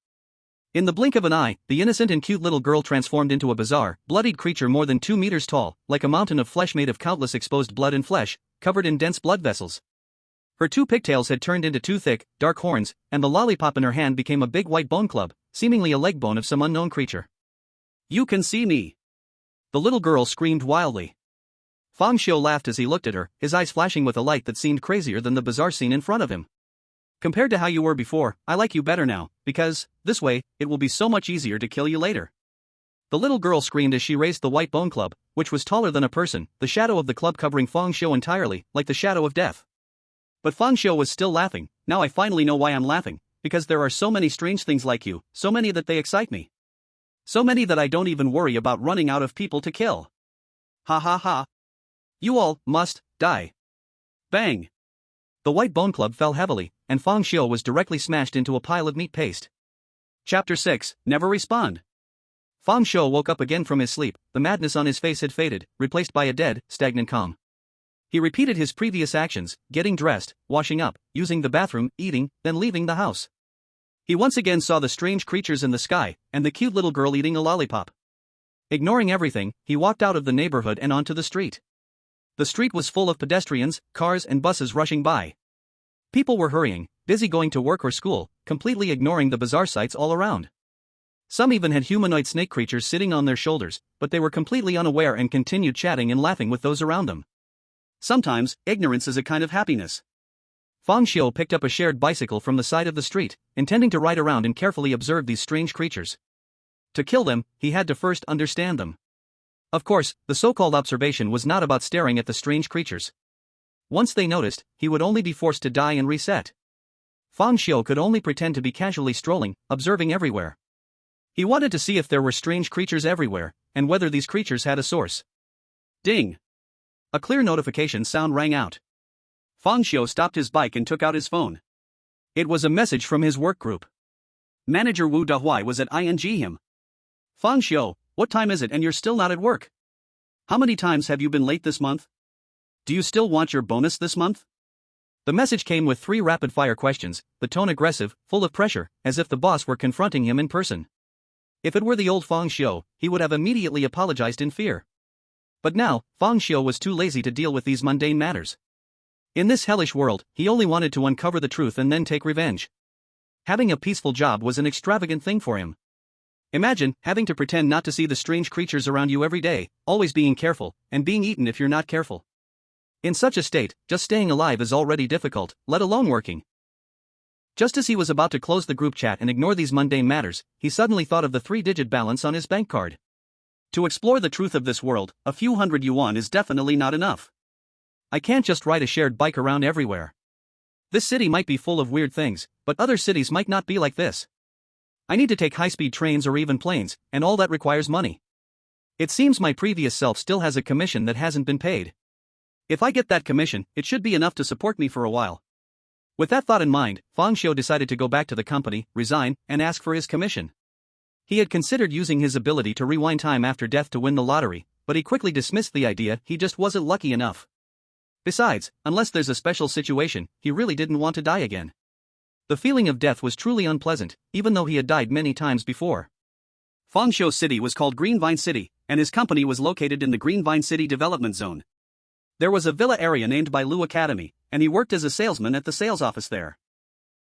In the blink of an eye, the innocent and cute little girl transformed into a bizarre, bloodied creature more than 2 meters tall, like a mountain of flesh made of countless exposed blood and flesh, covered in dense blood vessels. Her 2 pigtails had turned into 2 thick, dark horns, and the lollipop in her hand became a big white bone club, seemingly a leg bone of some unknown creature. You can see me. The little girl screamed wildly. Fang Xiu laughed as he looked at her, his eyes flashing with a light that seemed crazier than the bizarre scene in front of him. Compared to how you were before, I like you better now, because, this way, it will be so much easier to kill you later. The little girl screamed as she raised the white bone club, which was taller than a person, the shadow of the club covering Fang Xiu entirely, like the shadow of death. But Fang Xiu was still laughing. Now I finally know why I'm laughing, because there are so many strange things like you, so many that they excite me. So many that I don't even worry about running out of people to kill. Ha ha ha. You all must die. Bang. The white bone club fell heavily, and Fang Xiu was directly smashed into a pile of meat paste. Chapter 6, Never Respond. Fang Xiu woke up again from his sleep. The madness on his face had faded, replaced by a dead, stagnant calm. He repeated his previous actions, getting dressed, washing up, using the bathroom, eating, then leaving the house. He once again saw the strange creatures in the sky, and the cute little girl eating a lollipop. Ignoring everything, he walked out of the neighborhood and onto the street. The street was full of pedestrians, cars and buses rushing by. People were hurrying, busy going to work or school, completely ignoring the bizarre sights all around. Some even had humanoid snake creatures sitting on their shoulders, but they were completely unaware and continued chatting and laughing with those around them. Sometimes, ignorance is a kind of happiness. Fang Xiu picked up a shared bicycle from the side of the street, intending to ride around and carefully observe these strange creatures. To kill them, he had to first understand them. Of course, the so-called observation was not about staring at the strange creatures. Once they noticed, he would only be forced to die and reset. Fang Xiu could only pretend to be casually strolling, observing everywhere. He wanted to see if there were strange creatures everywhere, and whether these creatures had a source. Ding! A clear notification sound rang out. Fang Xiu stopped his bike and took out his phone. It was a message from his work group. Manager Wu Dahuai was at ING him. Fang Xiu, what time is it and you're still not at work? How many times have you been late this month? Do you still want your bonus this month? The message came with 3 rapid-fire questions, the tone aggressive, full of pressure, as if the boss were confronting him in person. If it were the old Fang Xiu, he would have immediately apologized in fear. But now, Fang Xiu was too lazy to deal with these mundane matters. In this hellish world, he only wanted to uncover the truth and then take revenge. Having a peaceful job was an extravagant thing for him. Imagine having to pretend not to see the strange creatures around you every day, always being careful, and being eaten if you're not careful. In such a state, just staying alive is already difficult, let alone working. Just as he was about to close the group chat and ignore these mundane matters, he suddenly thought of the 3-digit balance on his bank card. To explore the truth of this world, a few hundred yuan is definitely not enough. I can't just ride a shared bike around everywhere. This city might be full of weird things, but other cities might not be like this. I need to take high-speed trains or even planes, and all that requires money. It seems my previous self still has a commission that hasn't been paid. If I get that commission, it should be enough to support me for a while. With that thought in mind, Fang Xiu decided to go back to the company, resign, and ask for his commission. He had considered using his ability to rewind time after death to win the lottery, but he quickly dismissed the idea. He just wasn't lucky enough. Besides, unless there's a special situation, he really didn't want to die again. The feeling of death was truly unpleasant, even though he had died many times before. Fang Xiu City was called Green Vine City, and his company was located in the Green Vine City Development Zone. There was a villa area named Bailu Academy, and he worked as a salesman at the sales office there.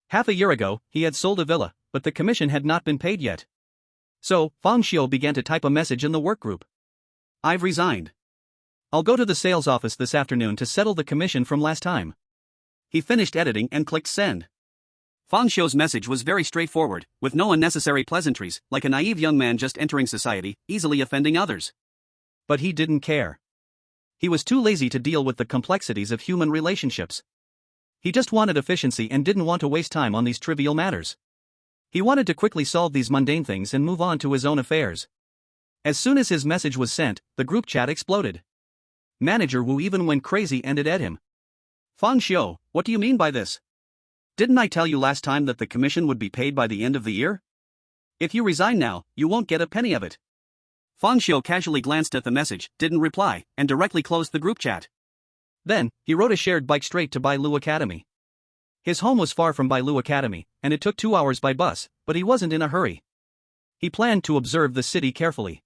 Half a year ago, he had sold a villa, but the commission had not been paid yet. So, Fang Xiu began to type a message in the work group. I've resigned. I'll go to the sales office this afternoon to settle the commission from last time. He finished editing and clicked send. Fang Xiu's message was very straightforward, with no unnecessary pleasantries, like a naive young man just entering society, easily offending others. But he didn't care. He was too lazy to deal with the complexities of human relationships. He just wanted efficiency and didn't want to waste time on these trivial matters. He wanted to quickly solve these mundane things and move on to his own affairs. As soon as his message was sent, the group chat exploded. Manager Wu even went crazy and at him. Fang Xiu, what do you mean by this? Didn't I tell you last time that the commission would be paid by the end of the year? If you resign now, you won't get a penny of it. Fang Xiu casually glanced at the message, didn't reply, and directly closed the group chat. Then, he rode a shared bike straight to Bailu Academy. His home was far from Bailu Academy, and it took 2 hours by bus, but he wasn't in a hurry. He planned to observe the city carefully.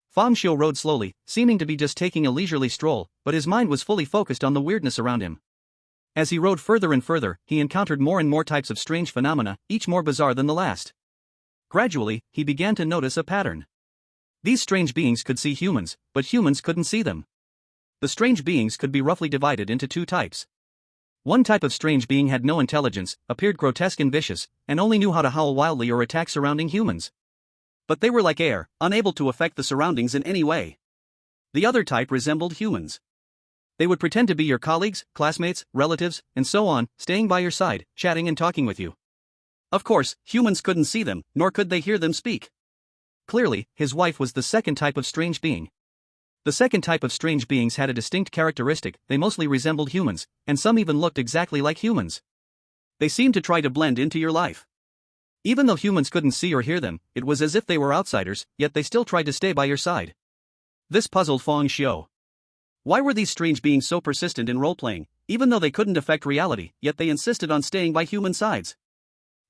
Fang Xiu rode slowly, seeming to be just taking a leisurely stroll, but his mind was fully focused on the weirdness around him. As he rode further and further, he encountered more and more types of strange phenomena, each more bizarre than the last. Gradually, he began to notice a pattern. These strange beings could see humans, but humans couldn't see them. The strange beings could be roughly divided into 2 types. One type of strange being had no intelligence, appeared grotesque and vicious, and only knew how to howl wildly or attack surrounding humans. But they were like air, unable to affect the surroundings in any way. The other type resembled humans. They would pretend to be your colleagues, classmates, relatives, and so on, staying by your side, chatting and talking with you. Of course, humans couldn't see them, nor could they hear them speak. Clearly, his wife was the second type of strange being. The second type of strange beings had a distinct characteristic: they mostly resembled humans, and some even looked exactly like humans. They seemed to try to blend into your life. Even though humans couldn't see or hear them, it was as if they were outsiders, yet they still tried to stay by your side. This puzzled Fang Xiu. Why were these strange beings so persistent in role-playing, even though they couldn't affect reality, yet they insisted on staying by human sides?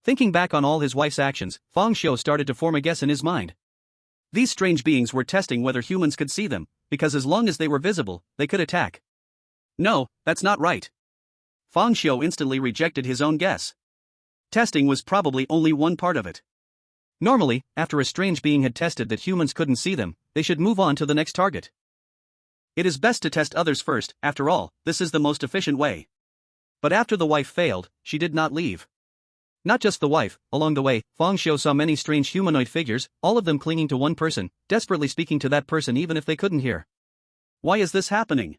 Thinking back on all his wife's actions, Fang Xiu started to form a guess in his mind. These strange beings were testing whether humans could see them, because as long as they were visible, they could attack. No, that's not right. Fang Xiu instantly rejected his own guess. Testing was probably only one part of it. Normally, after a strange being had tested that humans couldn't see them, they should move on to the next target. It is best to test others first, after all, this is the most efficient way. But after the wife failed, she did not leave. Not just the wife, along the way, Fang Xiu saw many strange humanoid figures, all of them clinging to one person, desperately speaking to that person even if they couldn't hear. Why is this happening?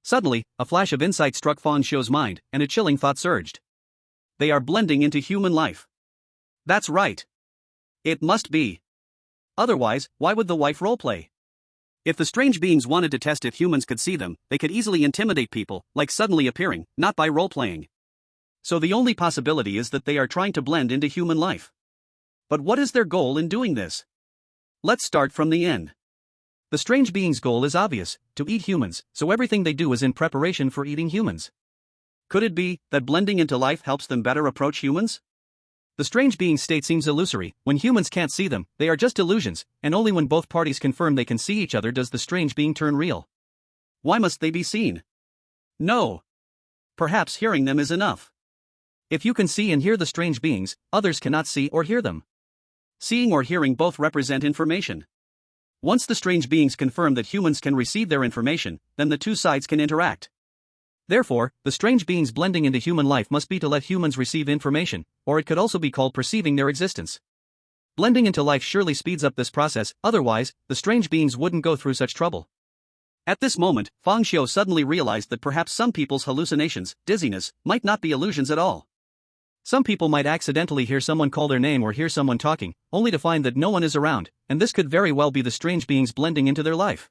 Suddenly, a flash of insight struck Fang Xiu's mind, and a chilling thought surged. They are blending into human life. That's right. It must be. Otherwise, why would the wife roleplay? If the strange beings wanted to test if humans could see them, they could easily intimidate people, like suddenly appearing, not by role-playing. So the only possibility is that they are trying to blend into human life. But what is their goal in doing this? Let's start from the end. The strange being's goal is obvious: to eat humans, so everything they do is in preparation for eating humans. Could it be that blending into life helps them better approach humans? The The strange being's state seems illusory. When humans can't see them, they are just illusions, and only when both parties confirm they can see each other does the strange being turn real. Why must they be seen? No. Perhaps hearing them is enough. If you can see and hear the strange beings, others cannot see or hear them. Seeing or hearing both represent information. Once the strange beings confirm that humans can receive their information, then the two sides can interact. Therefore, the strange beings blending into human life must be to let humans receive information, or it could also be called perceiving their existence. Blending into life surely speeds up this process, otherwise, the strange beings wouldn't go through such trouble. At this moment, Fang Xiu suddenly realized that perhaps some people's hallucinations, dizziness, might not be illusions at all. Some people might accidentally hear someone call their name or hear someone talking, only to find that no one is around, and this could very well be the strange beings blending into their life.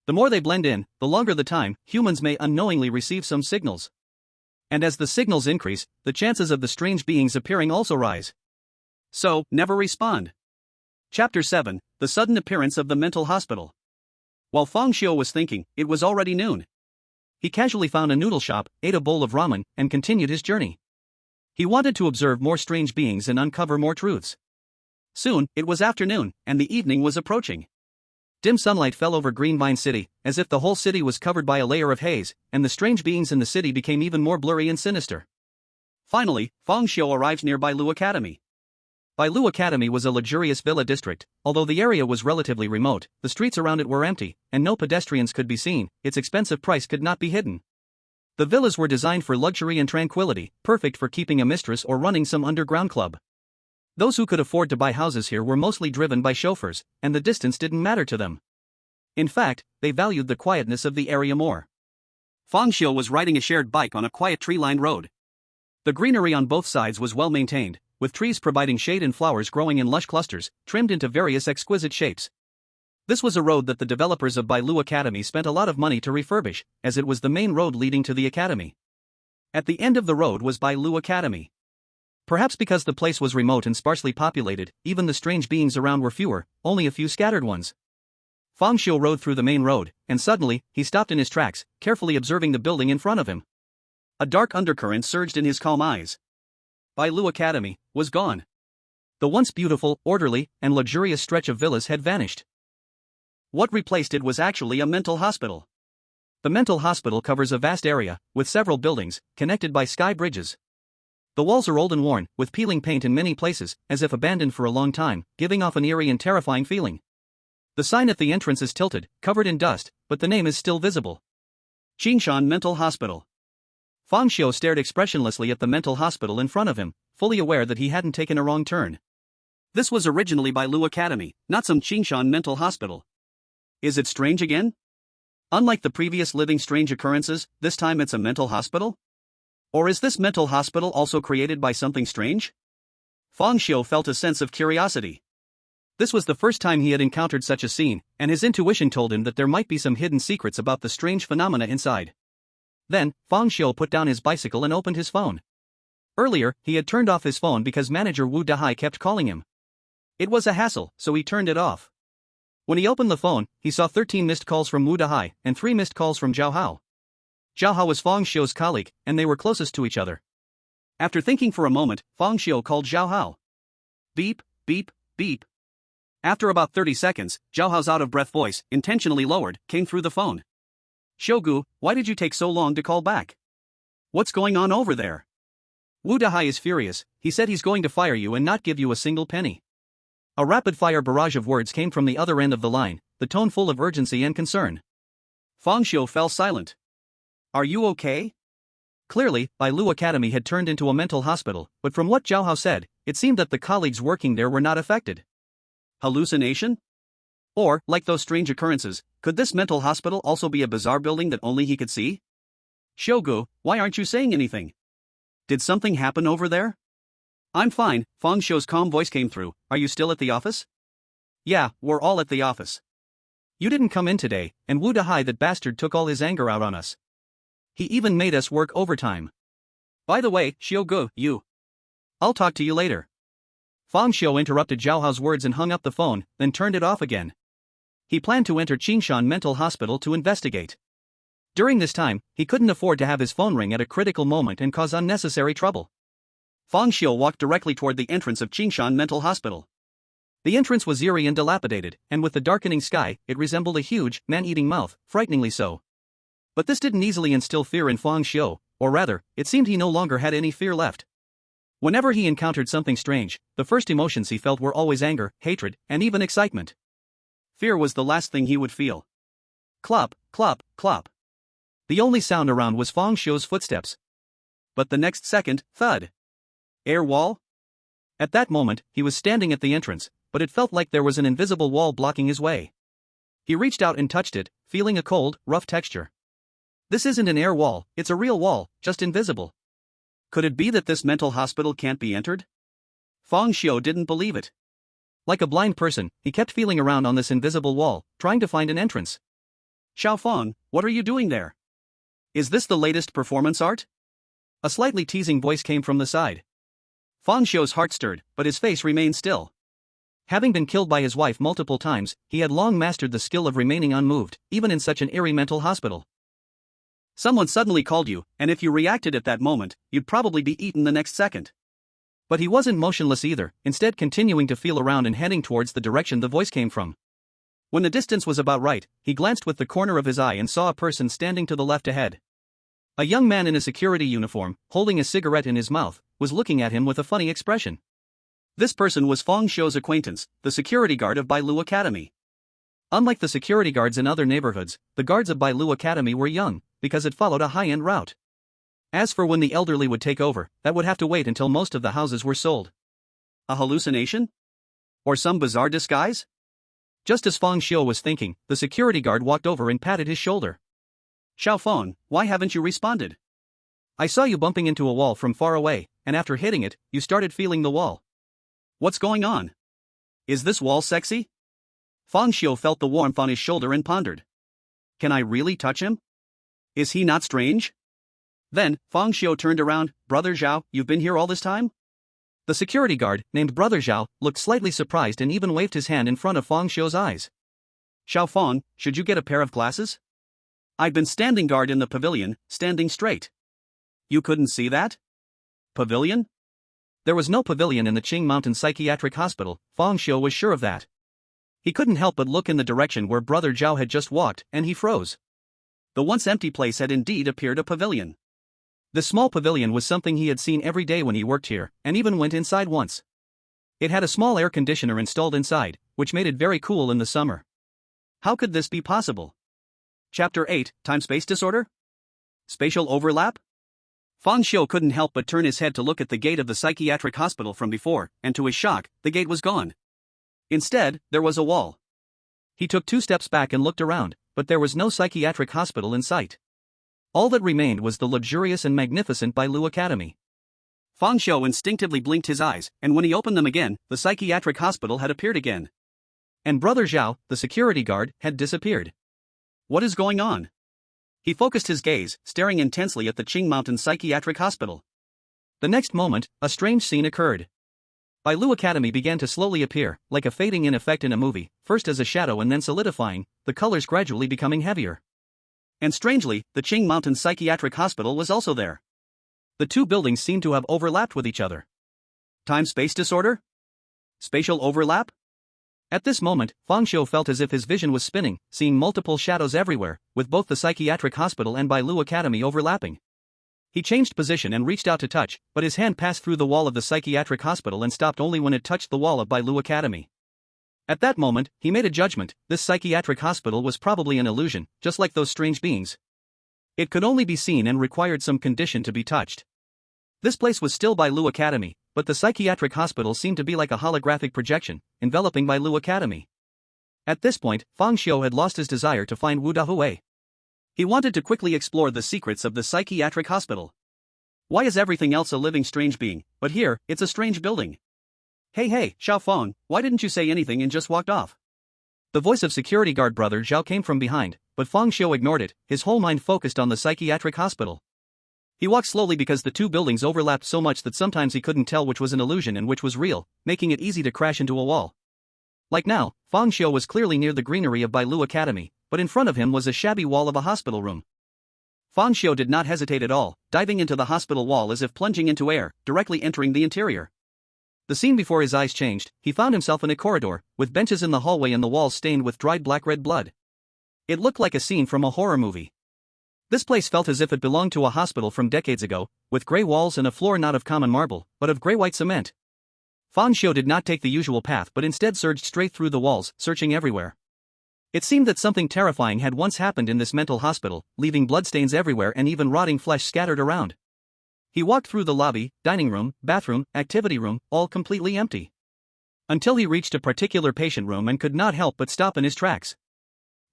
The more they blend in, the longer the time, humans may unknowingly receive some signals. And as the signals increase, the chances of the strange beings appearing also rise. So, never respond. Chapter 7, The Sudden Appearance of the Mental Hospital. While Fang Xiu was thinking, it was already noon. He casually found a noodle shop, ate a bowl of ramen, and continued his journey. He wanted to observe more strange beings and uncover more truths. Soon, it was afternoon, and the evening was approaching. Dim sunlight fell over Greenvine City, as if the whole city was covered by a layer of haze, and the strange beings in the city became even more blurry and sinister. Finally, Fang Xiu arrived near Bailu Academy. Bailu Academy was a luxurious villa district. Although the area was relatively remote, the streets around it were empty, and no pedestrians could be seen. Its expensive price could not be hidden. The villas were designed for luxury and tranquility, perfect for keeping a mistress or running some underground club. Those who could afford to buy houses here were mostly driven by chauffeurs, and the distance didn't matter to them. In fact, they valued the quietness of the area more. Fang Xiu was riding a shared bike on a quiet tree-lined road. The greenery on both sides was well maintained, with trees providing shade and flowers growing in lush clusters, trimmed into various exquisite shapes. This was a road that the developers of Bailu Academy spent a lot of money to refurbish, as it was the main road leading to the academy. At the end of the road was Bailu Academy. Perhaps because the place was remote and sparsely populated, even the strange beings around were fewer, only a few scattered ones. Fang Xiu rode through the main road, and suddenly, he stopped in his tracks, carefully observing the building in front of him. A dark undercurrent surged in his calm eyes. Bailu Academy was gone. The once beautiful, orderly, and luxurious stretch of villas had vanished. What replaced it was actually a mental hospital. The mental hospital covers a vast area, with several buildings, connected by sky bridges. The walls are old and worn, with peeling paint in many places, as if abandoned for a long time, giving off an eerie and terrifying feeling. The sign at the entrance is tilted, covered in dust, but the name is still visible. Qingshan Mental Hospital. Fang Xiu stared expressionlessly at the mental hospital in front of him, fully aware that he hadn't taken a wrong turn. This was originally Bailu Academy, not some Qingshan Mental Hospital. Is it strange again? Unlike the previous living strange occurrences, this time it's a mental hospital? Or is this mental hospital also created by something strange? Fang Xiu felt a sense of curiosity. This was the first time he had encountered such a scene, and his intuition told him that there might be some hidden secrets about the strange phenomena inside. Then, Fang Xiu put down his bicycle and opened his phone. Earlier, he had turned off his phone because manager Wu Dahai kept calling him. It was a hassle, so he turned it off. When he opened the phone, he saw 13 missed calls from Wu Dahai and 3 missed calls from Zhao Hao. Zhao Hao was Fang Xiu's colleague, and they were closest to each other. After thinking for a moment, Fang Xiu called Zhao Hao. Beep, beep, beep. After about 30 seconds, Zhao Hao's out-of-breath voice, intentionally lowered, came through the phone. Shogu, why did you take so long to call back? What's going on over there? Wu Dahai is furious. He said he's going to fire you and not give you a single penny. A rapid-fire barrage of words came from the other end of the line, the tone full of urgency and concern. Fang Xiu fell silent. Are you okay? Clearly, Bailu Academy had turned into a mental hospital, but from what Zhao Hao said, it seemed that the colleagues working there were not affected. Hallucination? Or, like those strange occurrences, could this mental hospital also be a bizarre building that only he could see? Shogu, why aren't you saying anything? Did something happen over there? I'm fine, Fang Xiu's calm voice came through. Are you still at the office? Yeah, we're all at the office. You didn't come in today, and Wu Dahai, that bastard, took all his anger out on us. He even made us work overtime. By the way, Shogu, you. I'll talk to you later. Fang Xiu interrupted Zhao Hao's words and hung up the phone, then turned it off again. He planned to enter Qingshan Mental Hospital to investigate. During this time, he couldn't afford to have his phone ring at a critical moment and cause unnecessary trouble. Fang Xiu walked directly toward the entrance of Qingshan Mental Hospital. The entrance was eerie and dilapidated, and with the darkening sky, it resembled a huge, man-eating mouth, frighteningly so. But this didn't easily instill fear in Fang Xiu, or rather, it seemed he no longer had any fear left. Whenever he encountered something strange, the first emotions he felt were always anger, hatred, and even excitement. Fear was the last thing he would feel. Clop, clop, clop. The only sound around was Fang Xiu's footsteps. But the next second, thud. Air wall? At that moment, he was standing at the entrance, but it felt like there was an invisible wall blocking his way. He reached out and touched it, feeling a cold, rough texture. This isn't an air wall, it's a real wall, just invisible. Could it be that this mental hospital can't be entered? Fang Xiu didn't believe it. Like a blind person, he kept feeling around on this invisible wall, trying to find an entrance. Xiao Fang, what are you doing there? Is this the latest performance art? A slightly teasing voice came from the side. Fang Xiu's heart stirred, but his face remained still. Having been killed by his wife multiple times, he had long mastered the skill of remaining unmoved, even in such an eerie mental hospital. Someone suddenly called you, and if you reacted at that moment, you'd probably be eaten the next second. But he wasn't motionless either, instead continuing to feel around and heading towards the direction the voice came from. When the distance was about right, he glanced with the corner of his eye and saw a person standing to the left ahead. A young man in a security uniform, holding a cigarette in his mouth, was looking at him with a funny expression. This person was Fang Xiu's acquaintance, the security guard of Bailu Academy. Unlike the security guards in other neighborhoods, the guards of Bailu Academy were young, because it followed a high-end route. As for when the elderly would take over, that would have to wait until most of the houses were sold. A hallucination? Or some bizarre disguise? Just as Fang Xiu was thinking, the security guard walked over and patted his shoulder. Xiao Feng, why haven't you responded? I saw you bumping into a wall from far away, and after hitting it, you started feeling the wall. What's going on? Is this wall sexy? Fang Xiu felt the warmth on his shoulder and pondered. Can I really touch him? Is he not strange? Then, Fang Xiu turned around. Brother Zhao, you've been here all this time? The security guard, named Brother Zhao, looked slightly surprised and even waved his hand in front of Fang Xiu's eyes. Xiao Feng, should you get a pair of glasses? I've been standing guard in the pavilion, standing straight. You couldn't see that? Pavilion? There was no pavilion in the Qing Mountain Psychiatric Hospital, Fang Xiu was sure of that. He couldn't help but look in the direction where Brother Zhao had just walked, and he froze. The once empty place had indeed appeared a pavilion. The small pavilion was something he had seen every day when he worked here, and even went inside once. It had a small air conditioner installed inside, which made it very cool in the summer. How could this be possible? Chapter 8, Time-Space Disorder? Spatial Overlap? Fang Xiu couldn't help but turn his head to look at the gate of the psychiatric hospital from before, and to his shock, the gate was gone. Instead, there was a wall. He took 2 steps back and looked around, but there was no psychiatric hospital in sight. All that remained was the luxurious and magnificent Bailu Academy. Fang Xiu instinctively blinked his eyes, and when he opened them again, the psychiatric hospital had appeared again. And Brother Zhao, the security guard, had disappeared. What is going on? He focused his gaze, staring intensely at the Qing Mountain Psychiatric Hospital. The next moment, a strange scene occurred. Bailu Academy began to slowly appear, like a fading-in effect in a movie, first as a shadow and then solidifying, the colors gradually becoming heavier. And strangely, the Qing Mountain Psychiatric Hospital was also there. The 2 buildings seemed to have overlapped with each other. Time-space disorder? Spatial overlap? At this moment, Fang Xiu felt as if his vision was spinning, seeing multiple shadows everywhere, with both the psychiatric hospital and Bailu Academy overlapping. He changed position and reached out to touch, but his hand passed through the wall of the psychiatric hospital and stopped only when it touched the wall of Bailu Academy. At that moment, he made a judgment: this psychiatric hospital was probably an illusion, just like those strange beings. It could only be seen and required some condition to be touched. This place was still Bailu Academy, but the psychiatric hospital seemed to be like a holographic projection, enveloping Bailu Academy. At this point, Fang Xiu had lost his desire to find Wu Dahui. He wanted to quickly explore the secrets of the psychiatric hospital. Why is everything else a living strange being, but here, it's a strange building? Hey, Xiao Feng, why didn't you say anything and just walked off? The voice of security guard Brother Zhao came from behind, but Fang Xiu ignored it, his whole mind focused on the psychiatric hospital. He walked slowly because the 2 buildings overlapped so much that sometimes he couldn't tell which was an illusion and which was real, making it easy to crash into a wall. Like now, Fang Xiu was clearly near the greenery of Bailu Academy, but in front of him was a shabby wall of a hospital room. Fang Xiu did not hesitate at all, diving into the hospital wall as if plunging into air, directly entering the interior. The scene before his eyes changed. He found himself in a corridor, with benches in the hallway and the walls stained with dried black-red blood. It looked like a scene from a horror movie. This place felt as if it belonged to a hospital from decades ago, with grey walls and a floor not of common marble, but of grey-white cement. Fang Xiu did not take the usual path but instead surged straight through the walls, searching everywhere. It seemed that something terrifying had once happened in this mental hospital, leaving bloodstains everywhere and even rotting flesh scattered around. He walked through the lobby, dining room, bathroom, activity room, all completely empty. Until he reached a particular patient room and could not help but stop in his tracks.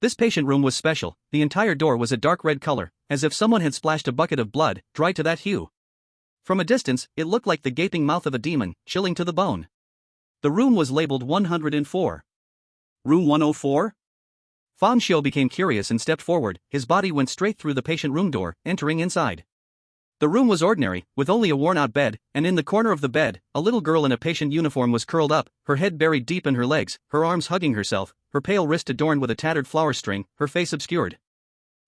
This patient room was special. The entire door was a dark red color, as if someone had splashed a bucket of blood, dried to that hue. From a distance, it looked like the gaping mouth of a demon, chilling to the bone. The room was labeled 104. Room 104? Fang Xiu became curious and stepped forward. His body went straight through the patient room door, entering inside. The room was ordinary, with only a worn-out bed, and in the corner of the bed, a little girl in a patient uniform was curled up, her head buried deep in her legs, her arms hugging herself, her pale wrist adorned with a tattered flower string, her face obscured.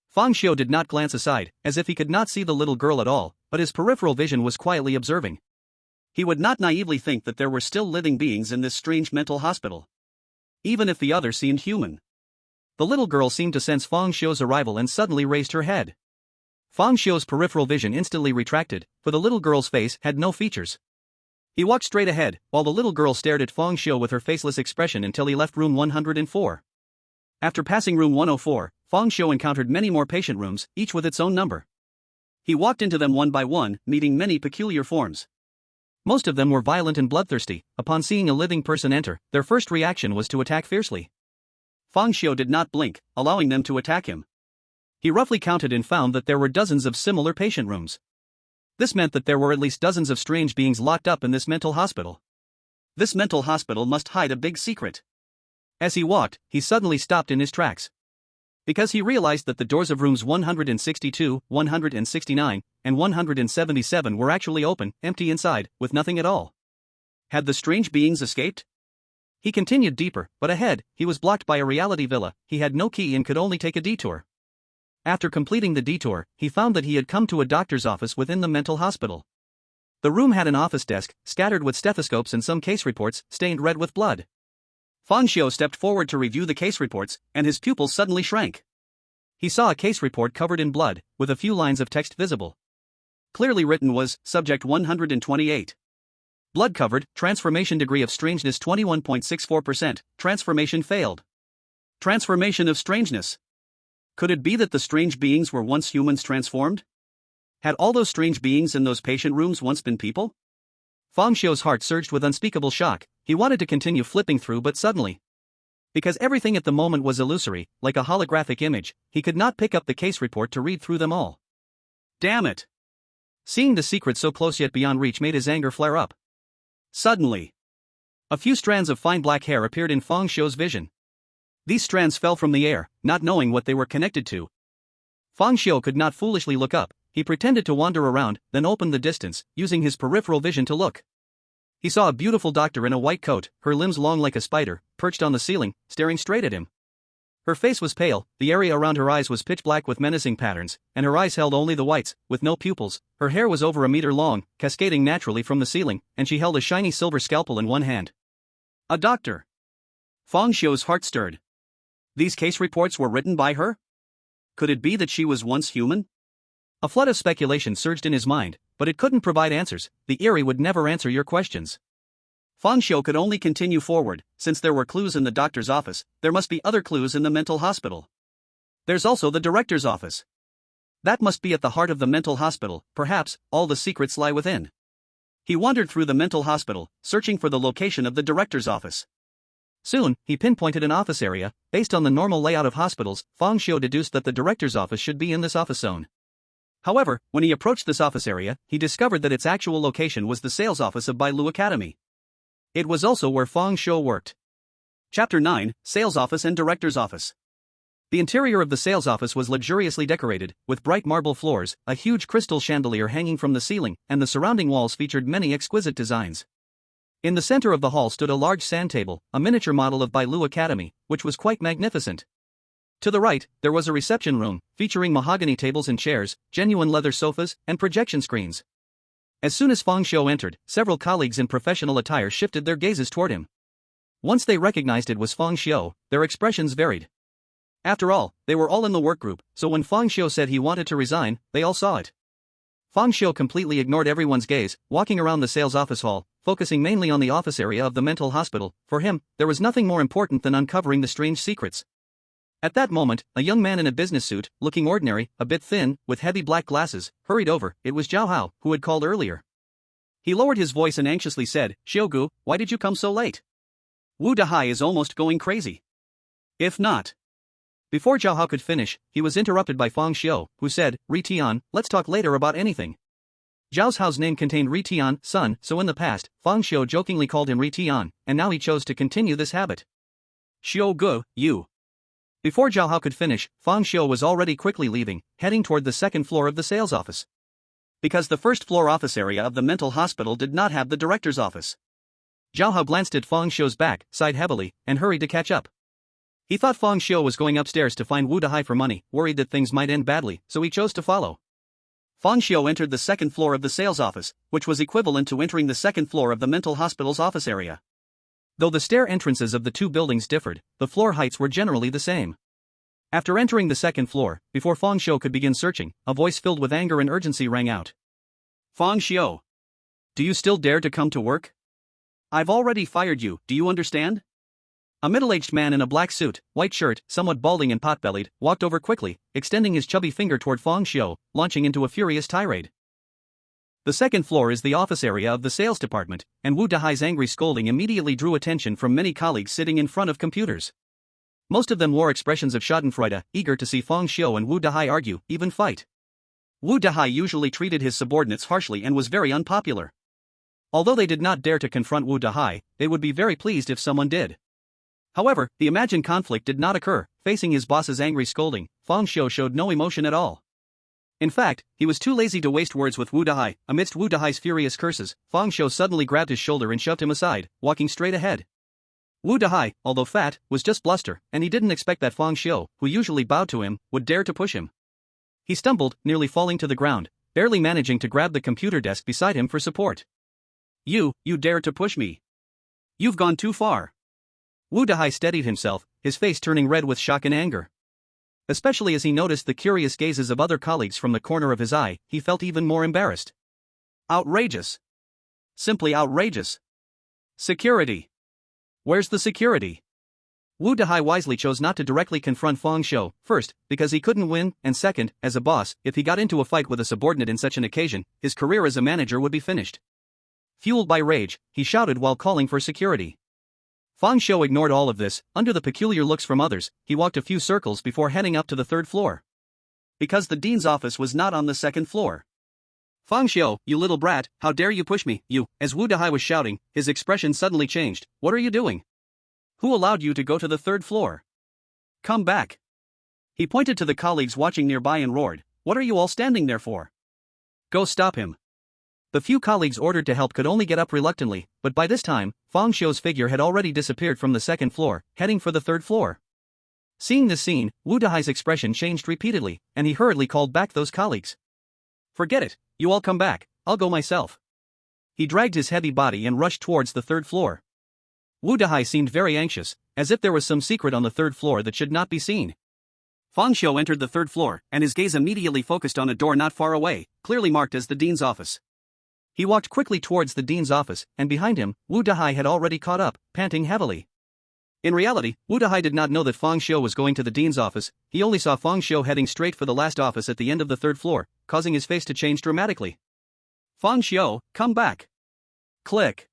Fang Xiu did not glance aside, as if he could not see the little girl at all, but his peripheral vision was quietly observing. He would not naively think that there were still living beings in this strange mental hospital. Even if the other seemed human. The little girl seemed to sense Fang Xiu's arrival and suddenly raised her head. Fang Xiu's peripheral vision instantly retracted, for the little girl's face had no features. He walked straight ahead, while the little girl stared at Fang Xiu with her faceless expression until he left room 104. After passing room 104, Fang Xiu encountered many more patient rooms, each with its own number. He walked into them one by one, meeting many peculiar forms. Most of them were violent and bloodthirsty. Upon seeing a living person enter, their first reaction was to attack fiercely. Fang Xiu did not blink, allowing them to attack him. He roughly counted and found that there were dozens of similar patient rooms. This meant that there were at least dozens of strange beings locked up in this mental hospital. This mental hospital must hide a big secret. As he walked, he suddenly stopped in his tracks. Because he realized that the doors of rooms 162, 169, and 177 were actually open, empty inside, with nothing at all. Had the strange beings escaped? He continued deeper, but ahead, he was blocked by a reality villa. He had no key and could only take a detour. After completing the detour, he found that he had come to a doctor's office within the mental hospital. The room had an office desk, scattered with stethoscopes and some case reports, stained red with blood. Fang Xiu stepped forward to review the case reports, and his pupils suddenly shrank. He saw a case report covered in blood, with a few lines of text visible. Clearly written was, Subject 128. Blood covered, transformation degree of strangeness 21.64%, transformation failed. Transformation of strangeness. Could it be that the strange beings were once humans transformed? Had all those strange beings in those patient rooms once been people? Fang Xiu's heart surged with unspeakable shock. He wanted to continue flipping through, but suddenly, because everything at the moment was illusory, like a holographic image, he could not pick up the case report to read through them all. Damn it! Seeing the secret so close yet beyond reach made his anger flare up. Suddenly, a few strands of fine black hair appeared in Fang Xiu's vision. These strands fell from the air, not knowing what they were connected to. Fang Xiu could not foolishly look up. He pretended to wander around, then opened the distance, using his peripheral vision to look. He saw a beautiful doctor in a white coat, her limbs long like a spider, perched on the ceiling, staring straight at him. Her face was pale, the area around her eyes was pitch black with menacing patterns, and her eyes held only the whites, with no pupils. Her hair was over a meter long, cascading naturally from the ceiling, and she held a shiny silver scalpel in one hand. A doctor. Fang Xiu's heart stirred. These case reports were written by her? Could it be that she was once human? A flood of speculation surged in his mind, but it couldn't provide answers. The Eerie would never answer your questions. Fang Xiu could only continue forward. Since there were clues in the doctor's office, there must be other clues in the mental hospital. There's also the director's office. That must be at the heart of the mental hospital. Perhaps all the secrets lie within. He wandered through the mental hospital, searching for the location of the director's office. Soon, he pinpointed an office area. Based on the normal layout of hospitals, Fang Xiu deduced that the director's office should be in this office zone. However, when he approached this office area, he discovered that its actual location was the sales office of Bailu Academy. It was also where Fang Xiu worked. Chapter 9, Sales Office and Director's Office. The interior of the sales office was luxuriously decorated, with bright marble floors, a huge crystal chandelier hanging from the ceiling, and the surrounding walls featured many exquisite designs. In the center of the hall stood a large sand table, a miniature model of Bailu Academy, which was quite magnificent. To the right, there was a reception room, featuring mahogany tables and chairs, genuine leather sofas, and projection screens. As soon as Fang Xiu entered, several colleagues in professional attire shifted their gazes toward him. Once they recognized it was Fang Xiu, their expressions varied. After all, they were all in the work group, so when Fang Xiu said he wanted to resign, they all saw it. Fang Xiu completely ignored everyone's gaze, walking around the sales office hall, focusing mainly on the office area of the mental hospital. For him, there was nothing more important than uncovering the strange secrets. At that moment, a young man in a business suit, looking ordinary, a bit thin, with heavy black glasses, hurried over. It was Zhao Hao, who had called earlier. He lowered his voice and anxiously said, "Xiugu, why did you come so late? Wu Dahai is almost going crazy. If not..." Before Zhao Hao could finish, he was interrupted by Fang Xiu, who said, "Ri Tian, let's talk later about anything." Zhao Hao's name contained Ri Tian, son, so in the past, Fang Xiu jokingly called him Ri Tian, and now he chose to continue this habit. "Xiugu, you..." Before Zhao Hao could finish, Fang Xiu was already quickly leaving, heading toward the second floor of the sales office. Because the first floor office area of the mental hospital did not have the director's office. Zhao Hao glanced at Fang Xiu's back, sighed heavily, and hurried to catch up. He thought Fang Xiu was going upstairs to find Wu Dahai for money, worried that things might end badly, so he chose to follow. Fang Xiu entered the second floor of the sales office, which was equivalent to entering the second floor of the mental hospital's office area. Though the stair entrances of the two buildings differed, the floor heights were generally the same. After entering the second floor, before Fang Xiu could begin searching, a voice filled with anger and urgency rang out. "Fang Xiu! Do you still dare to come to work? I've already fired you, do you understand?" A middle-aged man in a black suit, white shirt, somewhat balding and pot-bellied, walked over quickly, extending his chubby finger toward Fang Xiu, launching into a furious tirade. The second floor is the office area of the sales department, and Wu Dahai's angry scolding immediately drew attention from many colleagues sitting in front of computers. Most of them wore expressions of schadenfreude, eager to see Fang Xiu and Wu Dahai argue, even fight. Wu Dahai usually treated his subordinates harshly and was very unpopular. Although they did not dare to confront Wu Dahai, they would be very pleased if someone did. However, the imagined conflict did not occur. Facing his boss's angry scolding, Fang Xiu showed no emotion at all. In fact, he was too lazy to waste words with Wu Dahai. Amidst Wu Dahai's furious curses, Fang Xiu suddenly grabbed his shoulder and shoved him aside, walking straight ahead. Wu Dahai, although fat, was just bluster, and he didn't expect that Fang Xiu, who usually bowed to him, would dare to push him. He stumbled, nearly falling to the ground, barely managing to grab the computer desk beside him for support. You dare to push me? You've gone too far." Wu Dahai steadied himself, his face turning red with shock and anger. Especially as he noticed the curious gazes of other colleagues from the corner of his eye, he felt even more embarrassed. Outrageous. Simply outrageous. Security. Where's the security? Wu Dahai wisely chose not to directly confront Fang Xiu, first, because he couldn't win, and second, as a boss, if he got into a fight with a subordinate in such an occasion, his career as a manager would be finished. Fueled by rage, he shouted while calling for security. Fang Xiu ignored all of this. Under the peculiar looks from others, he walked a few circles before heading up to the third floor. Because the dean's office was not on the second floor. "Fang Xiu, you little brat, how dare you push me, you..." As Wu Dahai was shouting, his expression suddenly changed. "What are you doing? Who allowed you to go to the third floor? Come back." He pointed to the colleagues watching nearby and roared, "What are you all standing there for? Go stop him." The few colleagues ordered to help could only get up reluctantly, but by this time, Fang Xiu's figure had already disappeared from the second floor, heading for the third floor. Seeing this scene, Wu Dahai's expression changed repeatedly, and he hurriedly called back those colleagues. "Forget it, you all come back, I'll go myself." He dragged his heavy body and rushed towards the third floor. Wu Dahai seemed very anxious, as if there was some secret on the third floor that should not be seen. Fang Xiu entered the third floor, and his gaze immediately focused on a door not far away, clearly marked as the dean's office. He walked quickly towards the dean's office, and behind him, Wu Dahai had already caught up, panting heavily. In reality, Wu Dahai did not know that Fang Xiu was going to the dean's office. He only saw Fang Xiu heading straight for the last office at the end of the third floor, causing his face to change dramatically. "Fang Xiu, come back." Click.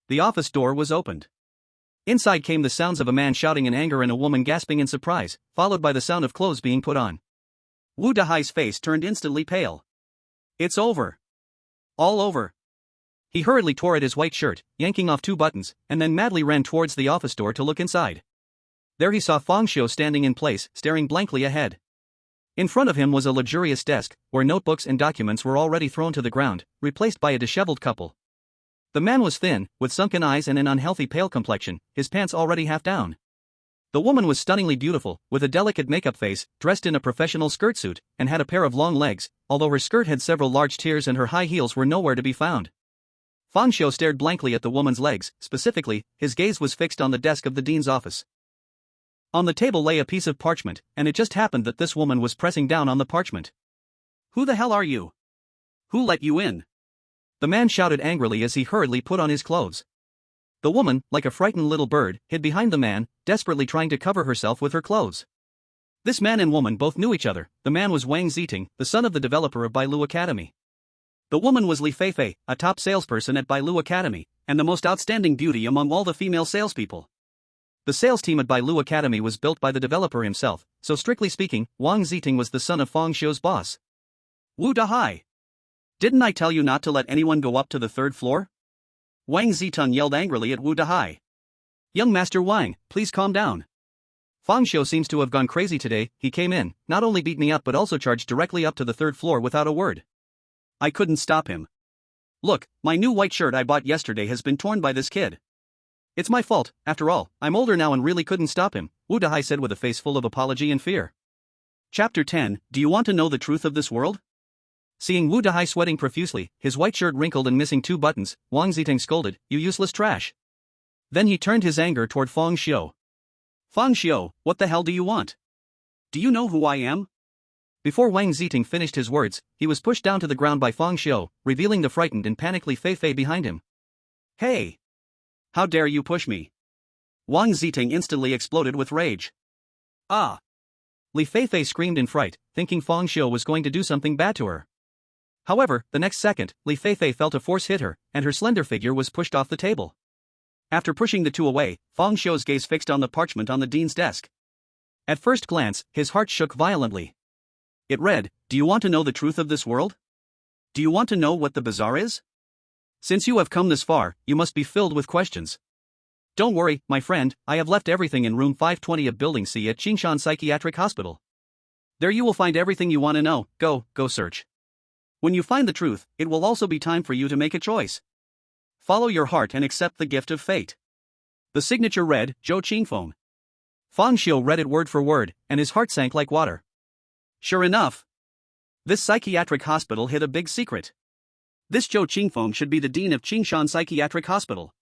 The office door was opened. Inside came the sounds of a man shouting in anger and a woman gasping in surprise, followed by the sound of clothes being put on. Wu Dahai's face turned instantly pale. "It's over. All over." He hurriedly tore at his white shirt, yanking off 2 buttons, and then madly ran towards the office door to look inside. There he saw Fang Xiu standing in place, staring blankly ahead. In front of him was a luxurious desk, where notebooks and documents were already thrown to the ground, replaced by a disheveled couple. The man was thin, with sunken eyes and an unhealthy pale complexion, his pants already half down. The woman was stunningly beautiful, with a delicate makeup face, dressed in a professional skirt suit, and had a pair of long legs, although her skirt had several large tears and her high heels were nowhere to be found. Fang Xiu stared blankly at the woman's legs, specifically, his gaze was fixed on the desk of the dean's office. On the table lay a piece of parchment, and it just happened that this woman was pressing down on the parchment. "Who the hell are you? Who let you in?" The man shouted angrily as he hurriedly put on his clothes. The woman, like a frightened little bird, hid behind the man, desperately trying to cover herself with her clothes. This man and woman both knew each other. The man was Wang Ziting, the son of the developer of Bailu Academy. The woman was Li Feifei, a top salesperson at Bailu Academy, and the most outstanding beauty among all the female salespeople. The sales team at Bailu Academy was built by the developer himself, so strictly speaking, Wang Ziting was the son of Fang Xiu's boss. "Wu Dahai! Didn't I tell you not to let anyone go up to the third floor?" Wang Zitung yelled angrily at Wu Dahai. "Young Master Wang, please calm down. Fang Xiu seems to have gone crazy today. He came in, not only beat me up but also charged directly up to the third floor without a word. I couldn't stop him. Look, my new white shirt I bought yesterday has been torn by this kid. It's my fault, after all, I'm older now and really couldn't stop him," Wu Dahai said with a face full of apology and fear. Chapter 10, Do you want to know the truth of this world? Seeing Wu Dahai sweating profusely, his white shirt wrinkled and missing 2 buttons, Wang Ziting scolded, "You useless trash." Then he turned his anger toward Fang Xiu. "Fang Xiu, what the hell do you want? Do you know who I am?" Before Wang Ziting finished his words, he was pushed down to the ground by Fang Xiu, revealing the frightened and panicked Li Feifei behind him. "Hey! How dare you push me?" Wang Ziting instantly exploded with rage. "Ah!" Li Feifei screamed in fright, thinking Fang Xiu was going to do something bad to her. However, the next second, Li Feifei felt a force hit her, and her slender figure was pushed off the table. After pushing the two away, Fang Xiu's gaze fixed on the parchment on the dean's desk. At first glance, his heart shook violently. It read, "Do you want to know the truth of this world? Do you want to know what the bazaar is? Since you have come this far, you must be filled with questions. Don't worry, my friend, I have left everything in room 520 of Building C at Qingshan Psychiatric Hospital. There you will find everything you want to know. Go search. When you find the truth, it will also be time for you to make a choice. Follow your heart and accept the gift of fate." The signature read, Zhou Qingfeng. Fang Xiu read it word for word, and his heart sank like water. Sure enough, this psychiatric hospital hid a big secret. This Zhou Qingfeng should be the dean of Qingshan Psychiatric Hospital.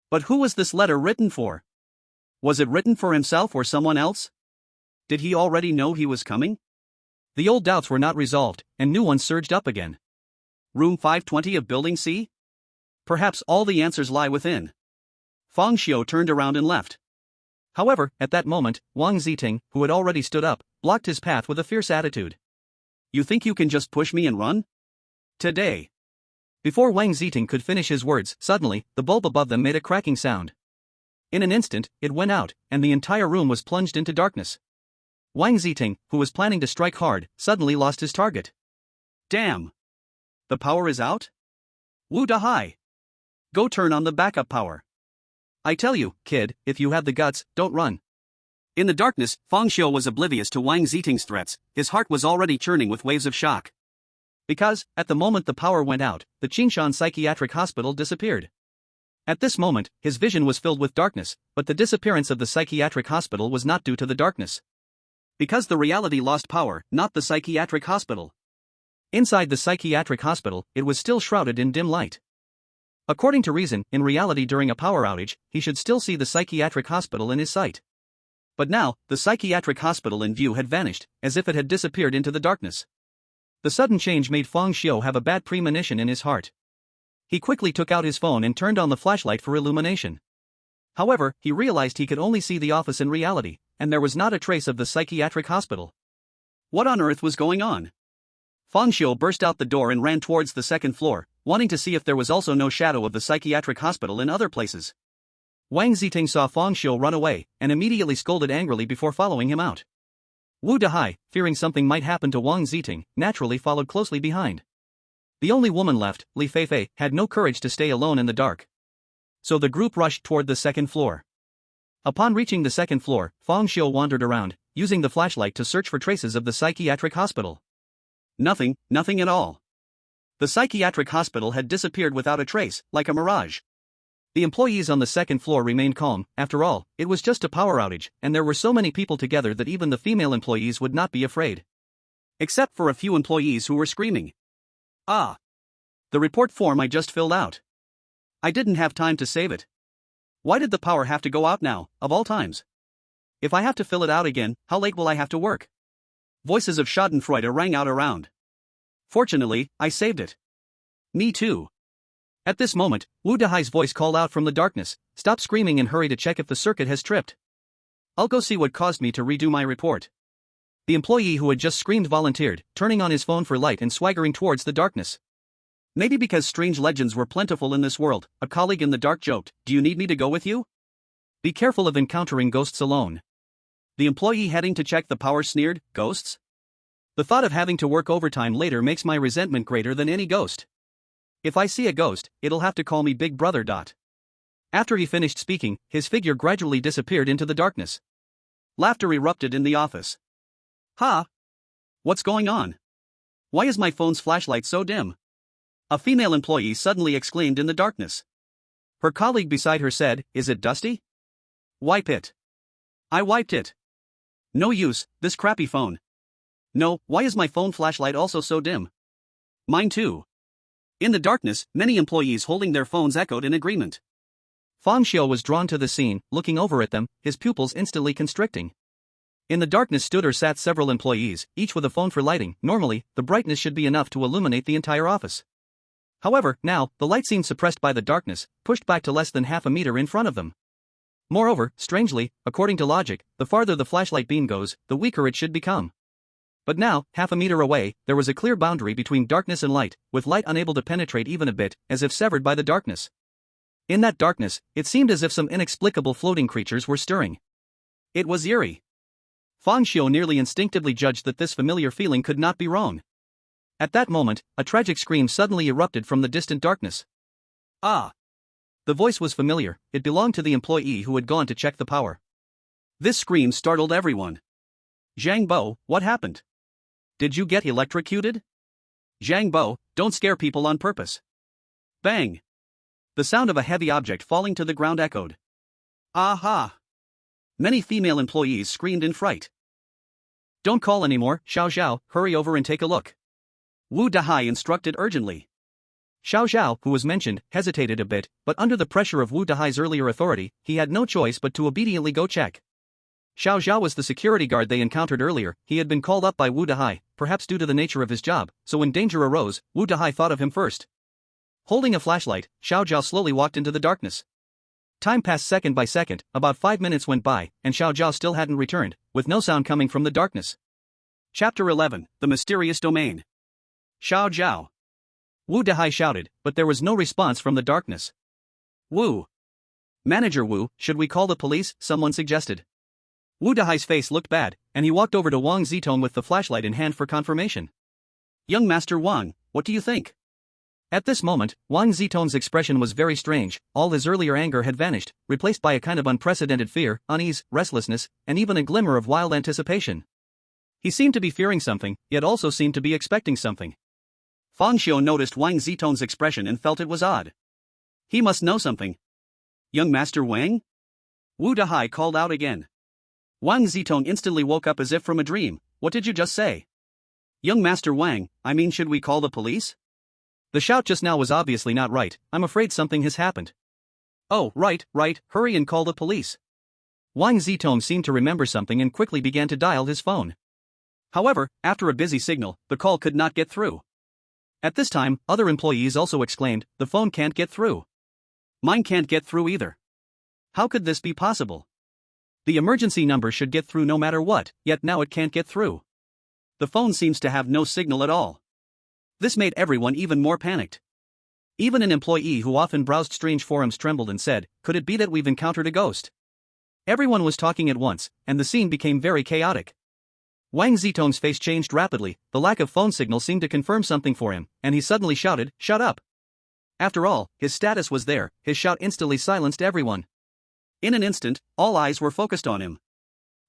But who was this letter written for? Was it written for himself or someone else? Did he already know he was coming? The old doubts were not resolved, and new ones surged up again. Room 520 of Building C? Perhaps all the answers lie within. Fang Xiu turned around and left. However, at that moment, Wang Ziting, who had already stood up, blocked his path with a fierce attitude. "You think you can just push me and run? Today." Before Wang Ziting could finish his words, suddenly, the bulb above them made a cracking sound. In an instant, it went out, and the entire room was plunged into darkness. Wang Ziting, who was planning to strike hard, suddenly lost his target. Damn! The power is out? Wu Dahai! Go turn on the backup power. I tell you, kid, if you have the guts, don't run. In the darkness, Fang Xiu was oblivious to Wang Ziting's threats. His heart was already churning with waves of shock. Because, at the moment the power went out, the Qingshan Psychiatric Hospital disappeared. At this moment, his vision was filled with darkness, but the disappearance of the psychiatric hospital was not due to the darkness. Because the reality lost power, not the psychiatric hospital. Inside the psychiatric hospital, it was still shrouded in dim light. According to reason, in reality during a power outage, he should still see the psychiatric hospital in his sight. But now, the psychiatric hospital in view had vanished, as if it had disappeared into the darkness. The sudden change made Fang Xiu have a bad premonition in his heart. He quickly took out his phone and turned on the flashlight for illumination. However, he realized he could only see the office in reality, and there was not a trace of the psychiatric hospital. What on earth was going on? Fang Xiu burst out the door and ran towards the second floor, wanting to see if there was also no shadow of the psychiatric hospital in other places. Wang Ziting saw Fang Xiu run away, and immediately scolded angrily before following him out. Wu Dahai, fearing something might happen to Wang Ziting, naturally followed closely behind. The only woman left, Li Feifei, had no courage to stay alone in the dark. So the group rushed toward the second floor. Upon reaching the second floor, Fang Xiu wandered around, using the flashlight to search for traces of the psychiatric hospital. Nothing at all. The psychiatric hospital had disappeared without a trace, like a mirage. The employees on the second floor remained calm. After all, it was just a power outage, and there were so many people together that even the female employees would not be afraid. Except for a few employees who were screaming. Ah! The report form I just filled out. I didn't have time to save it. Why did the power have to go out now, of all times? If I have to fill it out again, how late will I have to work? Voices of schadenfreude rang out around. Fortunately, I saved it. Me too. At this moment, Wu Dahai's voice called out from the darkness, "Stop screaming and hurry to check if the circuit has tripped. I'll go see what caused me to redo my report." The employee who had just screamed volunteered, turning on his phone for light and swaggering towards the darkness. Maybe because strange legends were plentiful in this world, a colleague in the dark joked, "Do you need me to go with you? Be careful of encountering ghosts alone." The employee heading to check the power sneered, "Ghosts? The thought of having to work overtime later makes my resentment greater than any ghost. If I see a ghost, it'll have to call me Big Brother. After he finished speaking, his figure gradually disappeared into the darkness. Laughter erupted in the office. Ha! What's going on? Why is my phone's flashlight so dim? A female employee suddenly exclaimed in the darkness. Her colleague beside her said, "Is it dusty? Wipe it." I wiped it. No use, this crappy phone. No, why is my phone flashlight also so dim? Mine too. In the darkness, many employees holding their phones echoed in agreement. Fang Xiu was drawn to the scene, looking over at them, his pupils instantly constricting. In the darkness stood or sat several employees, each with a phone for lighting. Normally, the brightness should be enough to illuminate the entire office. However, now, the light seemed suppressed by the darkness, pushed back to less than half a meter in front of them. Moreover, strangely, according to logic, the farther the flashlight beam goes, the weaker it should become. But now, half a meter away, there was a clear boundary between darkness and light, with light unable to penetrate even a bit, as if severed by the darkness. In that darkness, it seemed as if some inexplicable floating creatures were stirring. It was eerie. Fang Xiu nearly instinctively judged that this familiar feeling could not be wrong. At that moment, a tragic scream suddenly erupted from the distant darkness. Ah! The voice was familiar, it belonged to the employee who had gone to check the power. This scream startled everyone. Zhang Bo, what happened? Did you get electrocuted? Zhang Bo, don't scare people on purpose. Bang! The sound of a heavy object falling to the ground echoed. Aha! Many female employees screamed in fright. Don't call anymore, Xiao Xiao, hurry over and take a look. Wu Dahai instructed urgently. Xiao Xiao, who was mentioned, hesitated a bit, but under the pressure of Wu Dahai's earlier authority, he had no choice but to obediently go check. Xiao Xiao was the security guard they encountered earlier. He had been called up by Wu Dahai, perhaps due to the nature of his job, so when danger arose, Wu Dahai thought of him first. Holding a flashlight, Xiao Zhao slowly walked into the darkness. Time passed second by second, about 5 minutes went by, and Xiao Zhao still hadn't returned, with no sound coming from the darkness. Chapter 11, The Mysterious Domain. Xiao Zhao. Wu Dahai shouted, but there was no response from the darkness. Wu. Manager Wu, should we call the police? Someone suggested. Wu Dahai's face looked bad, and he walked over to Wang Zitong with the flashlight in hand for confirmation. Young Master Wang, what do you think? At this moment, Wang Zitong's expression was very strange. All his earlier anger had vanished, replaced by a kind of unprecedented fear, unease, restlessness, and even a glimmer of wild anticipation. He seemed to be fearing something, yet also seemed to be expecting something. Fang Xiu noticed Wang Zitong's expression and felt it was odd. He must know something. Young Master Wang? Wu Dahai called out again. Wang Zitong instantly woke up as if from a dream. What did you just say? Young Master Wang, I mean, should we call the police? The shout just now was obviously not right. I'm afraid something has happened. Oh, right, hurry and call the police. Wang Zitong seemed to remember something and quickly began to dial his phone. However, after a busy signal, the call could not get through. At this time, other employees also exclaimed, the phone can't get through. Mine can't get through either. How could this be possible? The emergency number should get through no matter what, yet now it can't get through. The phone seems to have no signal at all. This made everyone even more panicked. Even an employee who often browsed strange forums trembled and said, could it be that we've encountered a ghost? Everyone was talking at once, and the scene became very chaotic. Wang Zitong's face changed rapidly. The lack of phone signal seemed to confirm something for him, and he suddenly shouted, shut up. After all, his status was there. His shout instantly silenced everyone. In an instant, all eyes were focused on him.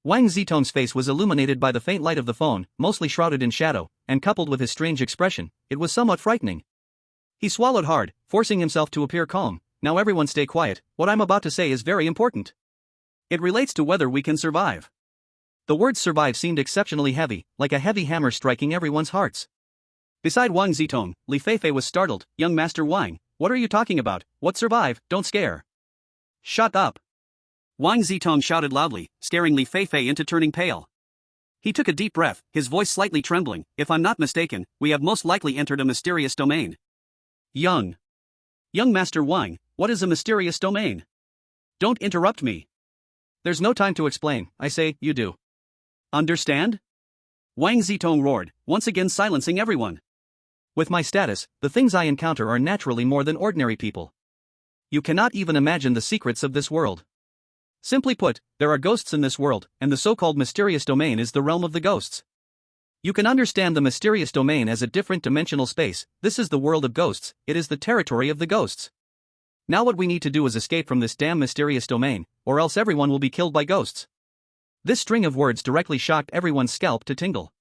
Wang Zitong's face was illuminated by the faint light of the phone, mostly shrouded in shadow, and coupled with his strange expression, it was somewhat frightening. He swallowed hard, forcing himself to appear calm. now everyone stay quiet, what I'm about to say is very important. It relates to whether we can survive. The word survive seemed exceptionally heavy, like a heavy hammer striking everyone's hearts. Beside Wang Zitong, Li Feifei was startled. Young Master Wang, what are you talking about? What survive? Don't scare. Shut up. Wang Zitong shouted loudly, scaring Li Feifei into turning pale. He took a deep breath, his voice slightly trembling. If I'm not mistaken, we have most likely entered a mysterious domain. Young Master Wang, what is a mysterious domain? Don't interrupt me. There's no time to explain, I say, you do. Understand? Wang Zitong roared, once again silencing everyone. With my status, the things I encounter are naturally more than ordinary people. You cannot even imagine the secrets of this world. Simply put, there are ghosts in this world, and the so-called mysterious domain is the realm of the ghosts. You can understand the mysterious domain as a different dimensional space. This is the world of ghosts, it is the territory of the ghosts. Now what we need to do is escape from this damn mysterious domain, or else everyone will be killed by ghosts. This string of words directly shocked everyone's scalp to tingle.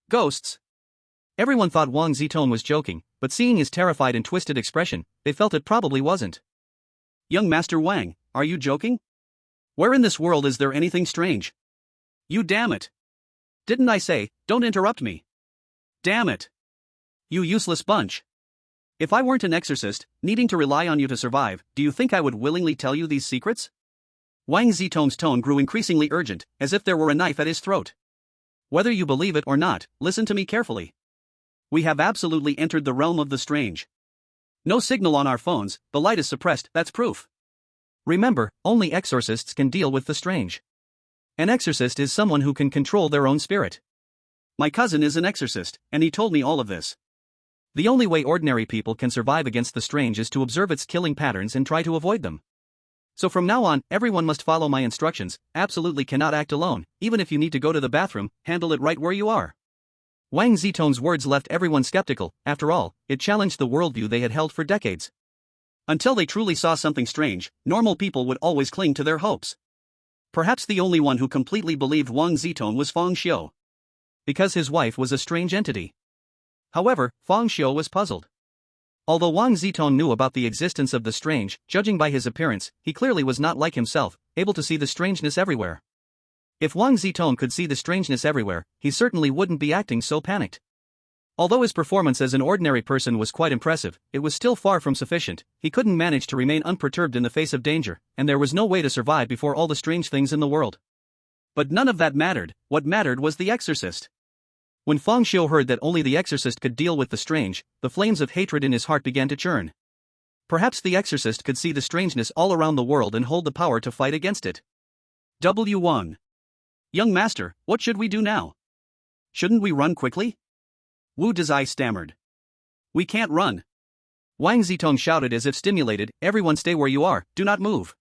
Ghosts? Everyone thought Wang Zitong was joking, but seeing his terrified and twisted expression, they felt it probably wasn't. Young Master Wang, are you joking? Where in this world is there anything strange? You damn it. Didn't I say, don't interrupt me? Damn it. You useless bunch. If I weren't an exorcist, needing to rely on you to survive, do you think I would willingly tell you these secrets? Wang Zitong's tone grew increasingly urgent, as if there were a knife at his throat. Whether you believe it or not, listen to me carefully. We have absolutely entered the realm of the strange. No signal on our phones, the light is suppressed, that's proof. Remember, only exorcists can deal with the strange. An exorcist is someone who can control their own spirit. My cousin is an exorcist, and he told me all of this. The only way ordinary people can survive against the strange is to observe its killing patterns and try to avoid them. So from now on, everyone must follow my instructions, absolutely cannot act alone, even if you need to go to the bathroom, handle it right where you are. Wang Zitong's words left everyone skeptical. After all, it challenged the worldview they had held for decades. Until they truly saw something strange, normal people would always cling to their hopes. Perhaps the only one who completely believed Wang Zitong was Feng Xiu. Because his wife was a strange entity. However, Feng Xiu was puzzled. Although Wang Zitong knew about the existence of the strange, judging by his appearance, he clearly was not like himself, able to see the strangeness everywhere. If Wang Zitong could see the strangeness everywhere, he certainly wouldn't be acting so panicked. Although his performance as an ordinary person was quite impressive, it was still far from sufficient. He couldn't manage to remain unperturbed in the face of danger, and there was no way to survive before all the strange things in the world. But none of that mattered. What mattered was the exorcist. When Feng Xiu heard that only the exorcist could deal with the strange, the flames of hatred in his heart began to churn. Perhaps the exorcist could see the strangeness all around the world and hold the power to fight against it. W1. Young Master, what should we do now? Shouldn't we run quickly? Wu Dezai stammered. We can't run. Wang Zitong shouted as if stimulated, everyone stay where you are, do not move.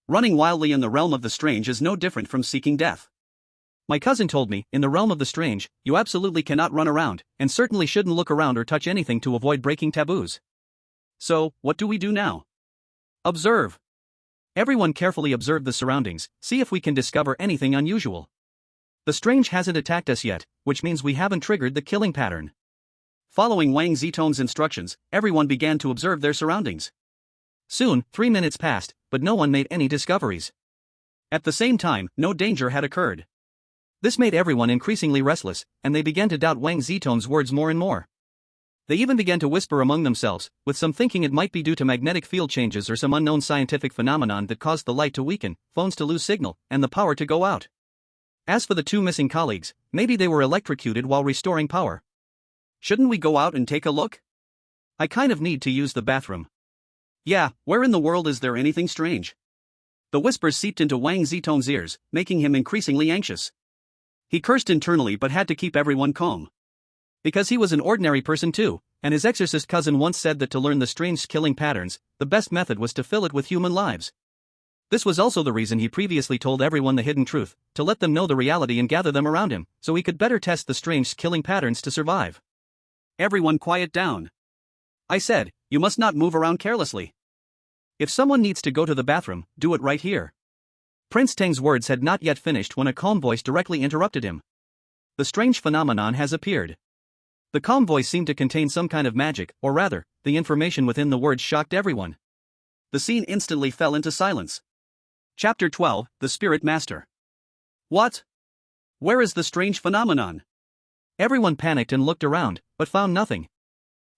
Running wildly in the realm of the strange is no different from seeking death. My cousin told me, in the realm of the strange, you absolutely cannot run around, and certainly shouldn't look around or touch anything to avoid breaking taboos. So, what do we do now? Observe. Everyone carefully observe the surroundings, see if we can discover anything unusual. The strange hasn't attacked us yet, which means we haven't triggered the killing pattern. Following Wang Zitong's instructions, everyone began to observe their surroundings. Soon, 3 minutes passed, but no one made any discoveries. At the same time, no danger had occurred. This made everyone increasingly restless, and they began to doubt Wang Zitong's words more and more. They even began to whisper among themselves, with some thinking it might be due to magnetic field changes or some unknown scientific phenomenon that caused the light to weaken, phones to lose signal, and the power to go out. As for the 2 missing colleagues, maybe they were electrocuted while restoring power. Shouldn't we go out and take a look? I kind of need to use the bathroom. Yeah, where in the world is there anything strange? The whispers seeped into Wang Zitong's ears, making him increasingly anxious. He cursed internally but had to keep everyone calm. Because he was an ordinary person too, and his exorcist cousin once said that to learn the strange killing patterns, the best method was to fill it with human lives. This was also the reason he previously told everyone the hidden truth, to let them know the reality and gather them around him, so he could better test the strange killing patterns to survive. Everyone quiet down. I said, you must not move around carelessly. If someone needs to go to the bathroom, do it right here. Prince Teng's words had not yet finished when a calm voice directly interrupted him. The strange phenomenon has appeared. The calm voice seemed to contain some kind of magic, or rather, the information within the words shocked everyone. The scene instantly fell into silence. Chapter 12, The Spirit Master. What? Where is the strange phenomenon? Everyone panicked and looked around, but found nothing.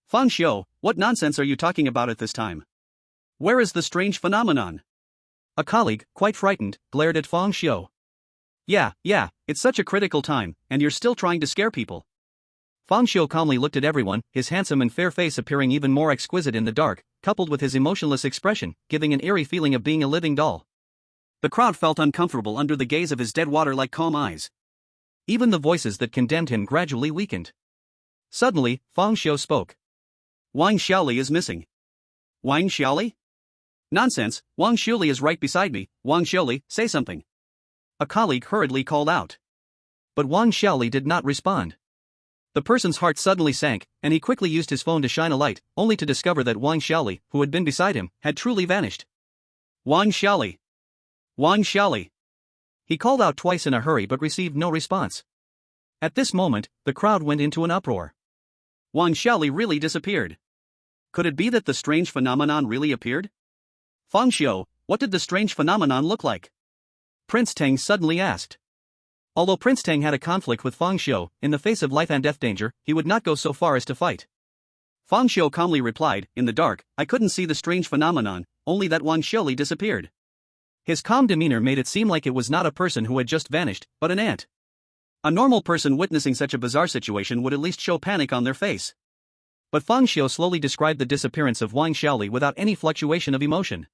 Fang Xiu, what nonsense are you talking about at this time? Where is the strange phenomenon? A colleague, quite frightened, glared at Fang Xiu. Yeah, it's such a critical time, and you're still trying to scare people. Fang Xiu calmly looked at everyone, his handsome and fair face appearing even more exquisite in the dark, coupled with his emotionless expression, giving an eerie feeling of being a living doll. The crowd felt uncomfortable under the gaze of his dead water-like calm eyes. Even the voices that condemned him gradually weakened. Suddenly, Fang Xiu spoke. Wang Xiaoli is missing. Wang Xiaoli? Nonsense, Wang Xiaoli is right beside me. Wang Xiaoli, say something. A colleague hurriedly called out. But Wang Xiaoli did not respond. The person's heart suddenly sank, and he quickly used his phone to shine a light, only to discover that Wang Xiaoli, who had been beside him, had truly vanished. Wang Xiaoli! Wang Xiaoli! He called out twice in a hurry but received no response. At this moment, the crowd went into an uproar. Wang Xiaoli really disappeared. Could it be that the strange phenomenon really appeared? Fang Xiu, what did the strange phenomenon look like? Prince Tang suddenly asked. Although Prince Tang had a conflict with Fang Xiu, in the face of life and death danger, he would not go so far as to fight. Fang Xiu calmly replied, in the dark, I couldn't see the strange phenomenon, only that Wang Xiaoli disappeared. His calm demeanor made it seem like it was not a person who had just vanished, but an ant. A normal person witnessing such a bizarre situation would at least show panic on their face. But Fang Xiu slowly described the disappearance of Wang Xiaoli without any fluctuation of emotion.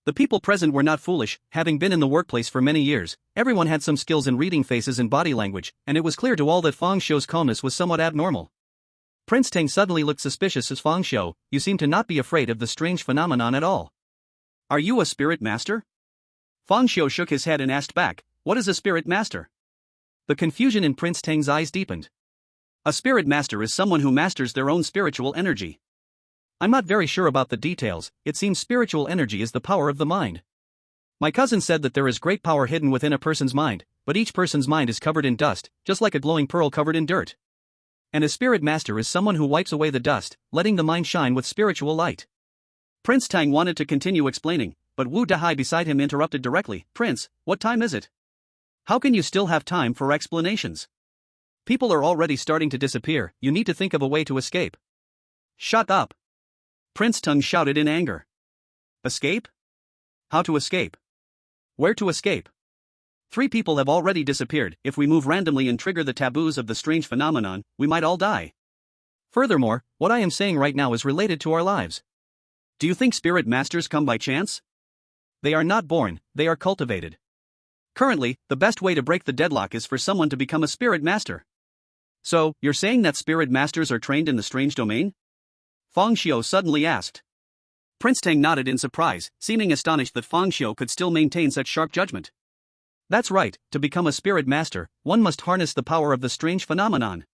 The people present were not foolish, having been in the workplace for many years, everyone had some skills in reading faces and body language, and it was clear to all that Fang Xiu's calmness was somewhat abnormal. Prince Tang suddenly looked suspicious as Fang Xiu, you seem to not be afraid of the strange phenomenon at all. Are you a spirit master? Fang Xiu shook his head and asked back, what is a spirit master? The confusion in Prince Tang's eyes deepened. A spirit master is someone who masters their own spiritual energy. I'm not very sure about the details, it seems spiritual energy is the power of the mind. My cousin said that there is great power hidden within a person's mind, but each person's mind is covered in dust, just like a glowing pearl covered in dirt. And a spirit master is someone who wipes away the dust, letting the mind shine with spiritual light. Prince Tang wanted to continue explaining, but Wu Dahai beside him interrupted directly, Prince, what time is it? How can you still have time for explanations? People are already starting to disappear, you need to think of a way to escape. Shut up! Prince Tang shouted in anger. Escape? How to escape? Where to escape? 3 people have already disappeared, if we move randomly and trigger the taboos of the strange phenomenon, we might all die. Furthermore, what I am saying right now is related to our lives. Do you think spirit masters come by chance? They are not born, they are cultivated. Currently, the best way to break the deadlock is for someone to become a spirit master. So, you're saying that spirit masters are trained in the strange domain? Fang Xiu suddenly asked. Prince Tang nodded in surprise, seeming astonished that Fang Xiu could still maintain such sharp judgment. That's right, to become a spirit master, one must harness the power of the strange phenomenon.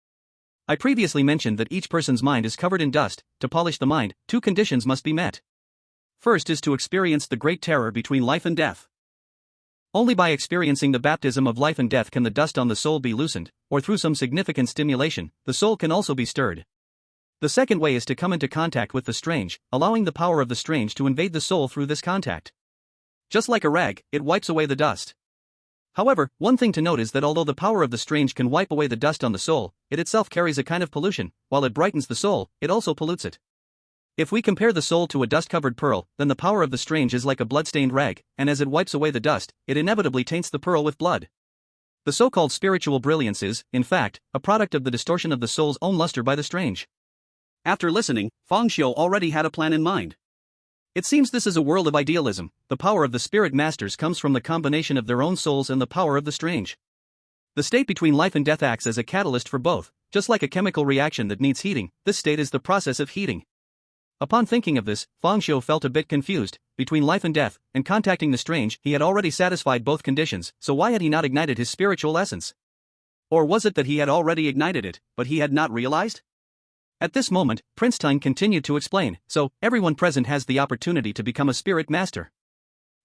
I previously mentioned that each person's mind is covered in dust. To polish the mind, 2 conditions must be met. First is to experience the great terror between life and death. Only by experiencing the baptism of life and death can the dust on the soul be loosened, or through some significant stimulation, the soul can also be stirred. The second way is to come into contact with the strange, allowing the power of the strange to invade the soul through this contact. Just like a rag, it wipes away the dust. However, one thing to note is that although the power of the strange can wipe away the dust on the soul, it itself carries a kind of pollution. While it brightens the soul, it also pollutes it. If we compare the soul to a dust-covered pearl, then the power of the strange is like a blood-stained rag, and as it wipes away the dust, it inevitably taints the pearl with blood. The so-called spiritual brilliance is, in fact, a product of the distortion of the soul's own luster by the strange. After listening, Fang Xiu already had a plan in mind. It seems this is a world of idealism. The power of the spirit masters comes from the combination of their own souls and the power of the strange. The state between life and death acts as a catalyst for both, just like a chemical reaction that needs heating. This state is the process of heating. Upon thinking of this, Fang Xiu felt a bit confused. Between life and death, and contacting the strange, he had already satisfied both conditions, so why had he not ignited his spiritual essence? Or was it that he had already ignited it, but he had not realized? At this moment, Prince Tang continued to explain, so, everyone present has the opportunity to become a spirit master.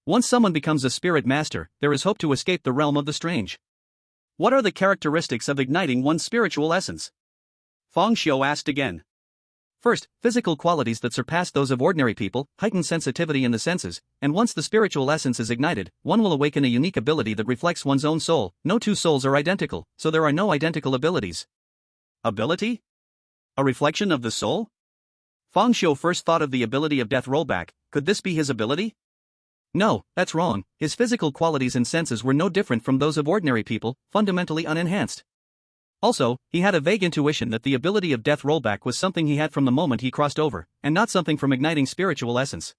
Once someone becomes a spirit master, there is hope to escape the realm of the strange. What are the characteristics of igniting one's spiritual essence? Fang Xiu asked again. First, physical qualities that surpass those of ordinary people, heightened sensitivity in the senses, and once the spiritual essence is ignited, one will awaken a unique ability that reflects one's own soul. No two souls are identical, so there are no identical abilities. Ability? A reflection of the soul? Fang Xiu first thought of the ability of death rollback. Could this be his ability? No, that's wrong. His physical qualities and senses were no different from those of ordinary people, fundamentally unenhanced. Also, he had a vague intuition that the ability of death rollback was something he had from the moment he crossed over, and not something from igniting spiritual essence.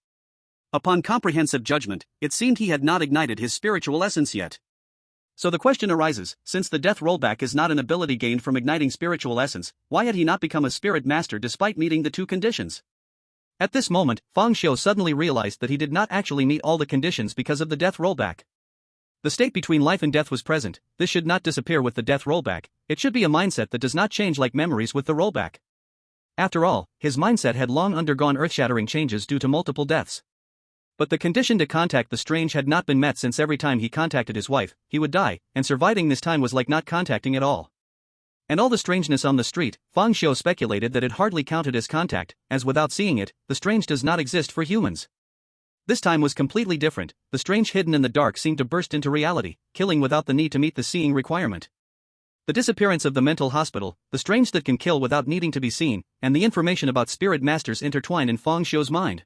Upon comprehensive judgment, it seemed he had not ignited his spiritual essence yet. So the question arises, since the death rollback is not an ability gained from igniting spiritual essence, why had he not become a spirit master despite meeting the two conditions? At this moment, Fang Xiu suddenly realized that he did not actually meet all the conditions because of the death rollback. The state between life and death was present. This should not disappear with the death rollback. It should be a mindset that does not change like memories with the rollback. After all, his mindset had long undergone earth-shattering changes due to multiple deaths. But the condition to contact the strange had not been met, since every time he contacted his wife, he would die, and surviving this time was like not contacting at all. And all the strangeness on the street, Fang Xiu speculated that it hardly counted as contact, as without seeing it, the strange does not exist for humans. This time was completely different. The strange hidden in the dark seemed to burst into reality, killing without the need to meet the seeing requirement. The disappearance of the mental hospital, the strange that can kill without needing to be seen, and the information about spirit masters intertwined in Fang Xiu's mind.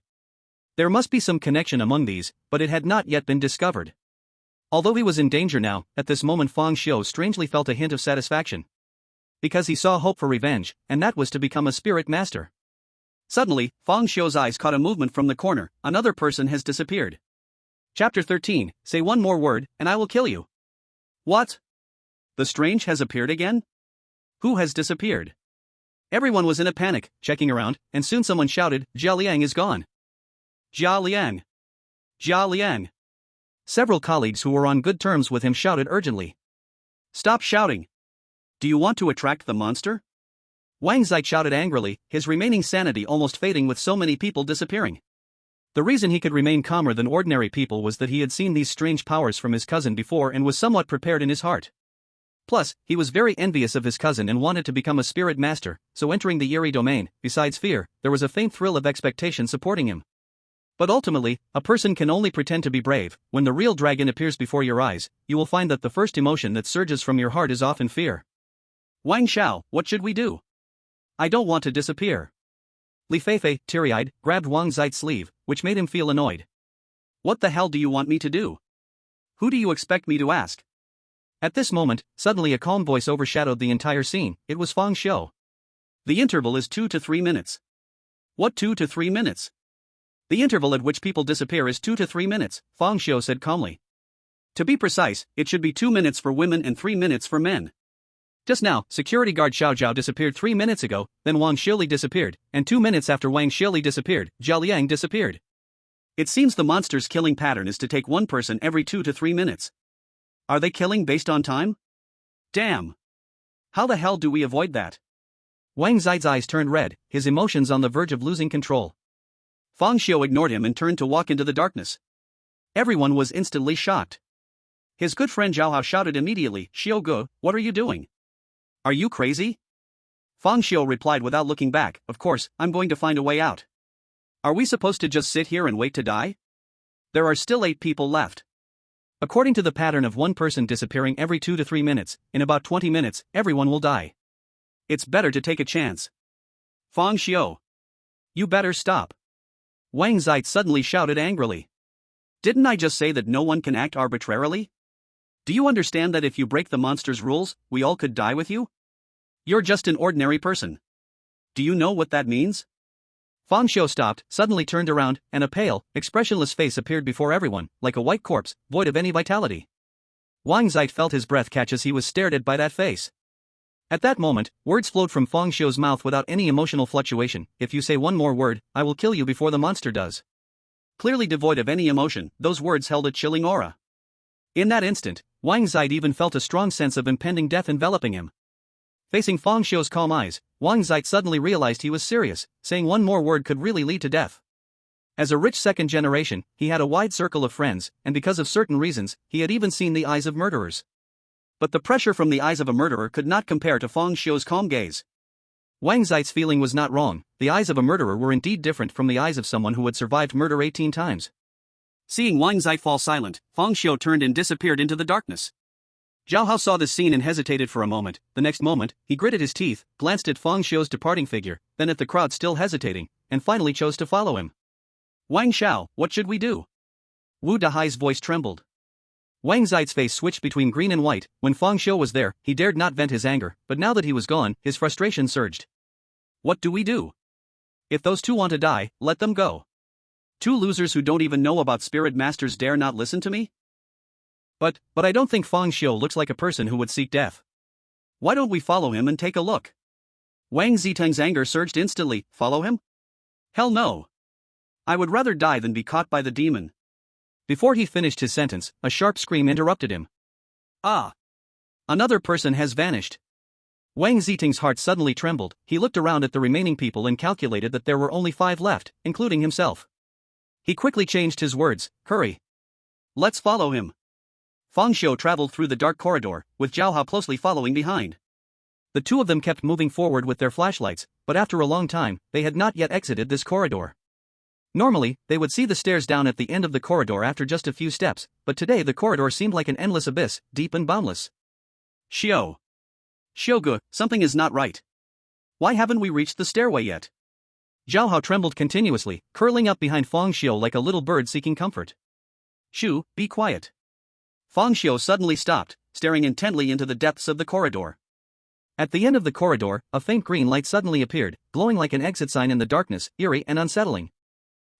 There must be some connection among these, but it had not yet been discovered. Although he was in danger now, at this moment Fang Xiu strangely felt a hint of satisfaction. Because he saw hope for revenge, and that was to become a spirit master. Suddenly, Fang Xiu's eyes caught a movement from the corner. Another person has disappeared. Chapter 13, say one more word, and I will kill you. What? The strange has appeared again? Who has disappeared? Everyone was in a panic, checking around, and soon someone shouted, Jia Liang is gone. Jia Liang. Jia Liang. Several colleagues who were on good terms with him shouted urgently. Stop shouting. Do you want to attract the monster? Wang Zai shouted angrily, his remaining sanity almost fading with so many people disappearing. The reason he could remain calmer than ordinary people was that he had seen these strange powers from his cousin before and was somewhat prepared in his heart. Plus, he was very envious of his cousin and wanted to become a spirit master, so entering the Eerie domain, besides fear, there was a faint thrill of expectation supporting him. But ultimately, a person can only pretend to be brave. When the real dragon appears before your eyes, you will find that the first emotion that surges from your heart is often fear. Wang Xiao, what should we do? I don't want to disappear. Li Feifei, teary-eyed, grabbed Wang Zai's sleeve, which made him feel annoyed. What the hell do you want me to do? Who do you expect me to ask? At this moment, suddenly a calm voice overshadowed the entire scene. It was Fang Xiu. The interval is 2 to 3 minutes. What 2 to 3 minutes? The interval at which people disappear is 2 to 3 minutes, Fang Xiu said calmly. To be precise, it should be 2 minutes for women and 3 minutes for men. Just now, security guard Xiao Zhao disappeared 3 minutes ago, then Wang Shili disappeared, and 2 minutes after Wang Shili disappeared, Jia Liang disappeared. It seems the monster's killing pattern is to take one person every 2 to 3 minutes. Are they killing based on time? Damn. How the hell do we avoid that? Wang Zai's eyes turned red, his emotions on the verge of losing control. Fang Xiu ignored him and turned to walk into the darkness. Everyone was instantly shocked. His good friend Zhao Hao shouted immediately, Xiu Ge, what are you doing? Are you crazy? Fang Xiu replied without looking back, of course, I'm going to find a way out. Are we supposed to just sit here and wait to die? There are still 8 people left. According to the pattern of one person disappearing every 2 to 3 minutes, in about 20 minutes, everyone will die. It's better to take a chance. Fang Xiu. You better stop. Wang Zai suddenly shouted angrily. Didn't I just say that no one can act arbitrarily? Do you understand that if you break the monster's rules, we all could die with you? You're just an ordinary person. Do you know what that means? Fang Xiu stopped, suddenly turned around, and a pale, expressionless face appeared before everyone, like a white corpse, void of any vitality. Wang Zai felt his breath catch as he was stared at by that face. At that moment, words flowed from Fang Xiu's mouth without any emotional fluctuation. If you say one more word, I will kill you before the monster does. Clearly devoid of any emotion, those words held a chilling aura. In that instant, Wang Zai even felt a strong sense of impending death enveloping him. Facing Fang Xiu's calm eyes, Wang Zai suddenly realized he was serious. Saying one more word could really lead to death. As a rich second generation, he had a wide circle of friends, and because of certain reasons, he had even seen the eyes of murderers. But the pressure from the eyes of a murderer could not compare to Fang Xiu's calm gaze. Wang Zai's feeling was not wrong. the eyes of a murderer were indeed different from the eyes of someone who had survived murder 18 times. Seeing Wang Zai fall silent, Fang Xiu turned and disappeared into the darkness. Zhao Hao saw this scene and hesitated for a moment. The next moment, he gritted his teeth, glanced at Fang Xiu's departing figure, then at the crowd still hesitating, and finally chose to follow him. Wang Xiao, what should we do? Wu Dahai's voice trembled. Wang Zai's face switched between green and white. When Fang Xiu was there, he dared not vent his anger, but now that he was gone, his frustration surged. What do we do? If those two want to die, let them go. Two losers who don't even know about spirit masters dare not listen to me? But I don't think Fang Xiu looks like a person who would seek death. Why don't we follow him and take a look? Wang Ziteng's anger surged instantly. Follow him? Hell no. I would rather die than be caught by the demon. Before he finished his sentence, a sharp scream interrupted him. Ah! Another person has vanished. Wang Ziteng's heart suddenly trembled. He looked around at the remaining people and calculated that there were only 5 left, including himself. He quickly changed his words. Hurry. Let's follow him. Fang Xiu traveled through the dark corridor, with Zhao Hao closely following behind. The two of them kept moving forward with their flashlights, but after a long time, they had not yet exited this corridor. Normally, they would see the stairs down at the end of the corridor after just a few steps, but today the corridor seemed like an endless abyss, deep and boundless. Xiugu, something is not right. Why haven't we reached the stairway yet? Zhao Hao trembled continuously, curling up behind Fang Xiu like a little bird seeking comfort. Shu, be quiet. Fang Xiu suddenly stopped, staring intently into the depths of the corridor. At the end of the corridor, a faint green light suddenly appeared, glowing like an exit sign in the darkness, eerie and unsettling.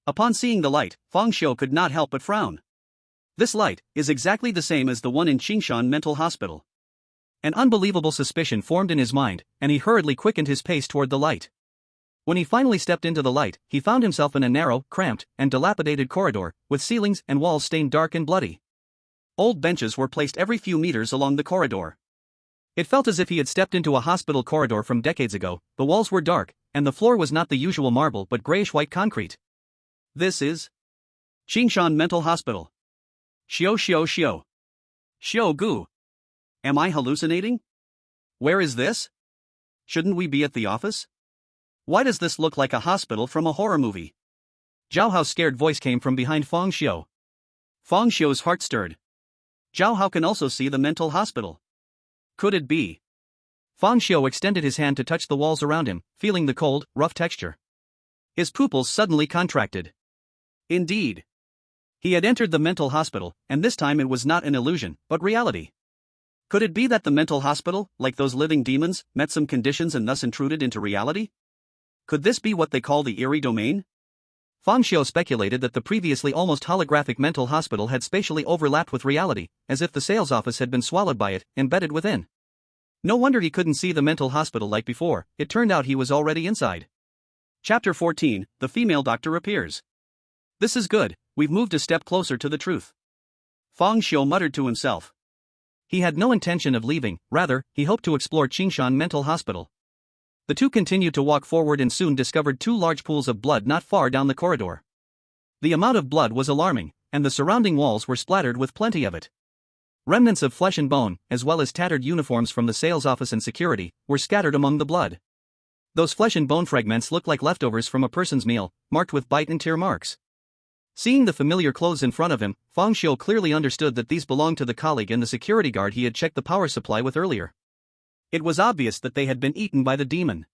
Upon seeing the light, Fang Xiu could not help but frown. This light is exactly the same as the one in Qingshan Mental Hospital. An unbelievable suspicion formed in his mind, and he hurriedly quickened his pace toward the light. When he finally stepped into the light, he found himself in a narrow, cramped, and dilapidated corridor, with ceilings and walls stained dark and bloody. Old benches were placed every few meters along the corridor. It felt as if he had stepped into a hospital corridor from decades ago. The walls were dark, and the floor was not the usual marble but grayish-white concrete. This is Qingshan Mental Hospital. Xiu Gu. Am I hallucinating? Where is this? Shouldn't we be at the office? Why does this look like a hospital from a horror movie? Zhao Hao's scared voice came from behind Fang Xiu. Fang Xiu's heart stirred. Zhao Hao can also see the mental hospital. Could it be? Fang Xiu extended his hand to touch the walls around him, feeling the cold, rough texture. His pupils suddenly contracted. Indeed. He had entered the mental hospital, and this time it was not an illusion, but reality. Could it be that the mental hospital, like those living demons, met some conditions and thus intruded into reality? Could this be what they call the Eerie domain? Fang Xiu speculated that the previously almost holographic mental hospital had spatially overlapped with reality, as if the sales office had been swallowed by it, embedded within. No wonder he couldn't see the mental hospital like before. It turned out he was already inside. Chapter 14, The Female Doctor Appears. This is good, we've moved a step closer to the truth. Fang Xiu muttered to himself. He had no intention of leaving, rather, he hoped to explore Qingshan Mental Hospital. The two continued to walk forward and soon discovered 2 large pools of blood not far down the corridor. The amount of blood was alarming, and the surrounding walls were splattered with plenty of it. Remnants of flesh and bone, as well as tattered uniforms from the sales office and security, were scattered among the blood. Those flesh and bone fragments looked like leftovers from a person's meal, marked with bite and tear marks. Seeing the familiar clothes in front of him, Fang Xiu clearly understood that these belonged to the colleague and the security guard he had checked the power supply with earlier. It was obvious that they had been eaten by the demon.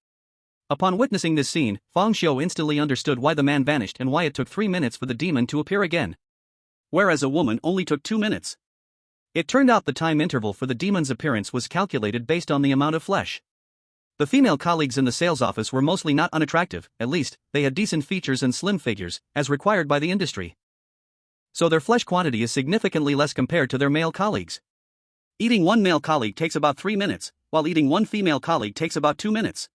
Upon witnessing this scene, Fang Xiu instantly understood why the man vanished and why it took 3 minutes for the demon to appear again. Whereas a woman only took 2 minutes. It turned out the time interval for the demon's appearance was calculated based on the amount of flesh. The female colleagues in the sales office were mostly not unattractive, at least, they had decent features and slim figures, as required by the industry. So their flesh quantity is significantly less compared to their male colleagues. Eating one male colleague takes about 3 minutes, while eating one female colleague takes about 2 minutes.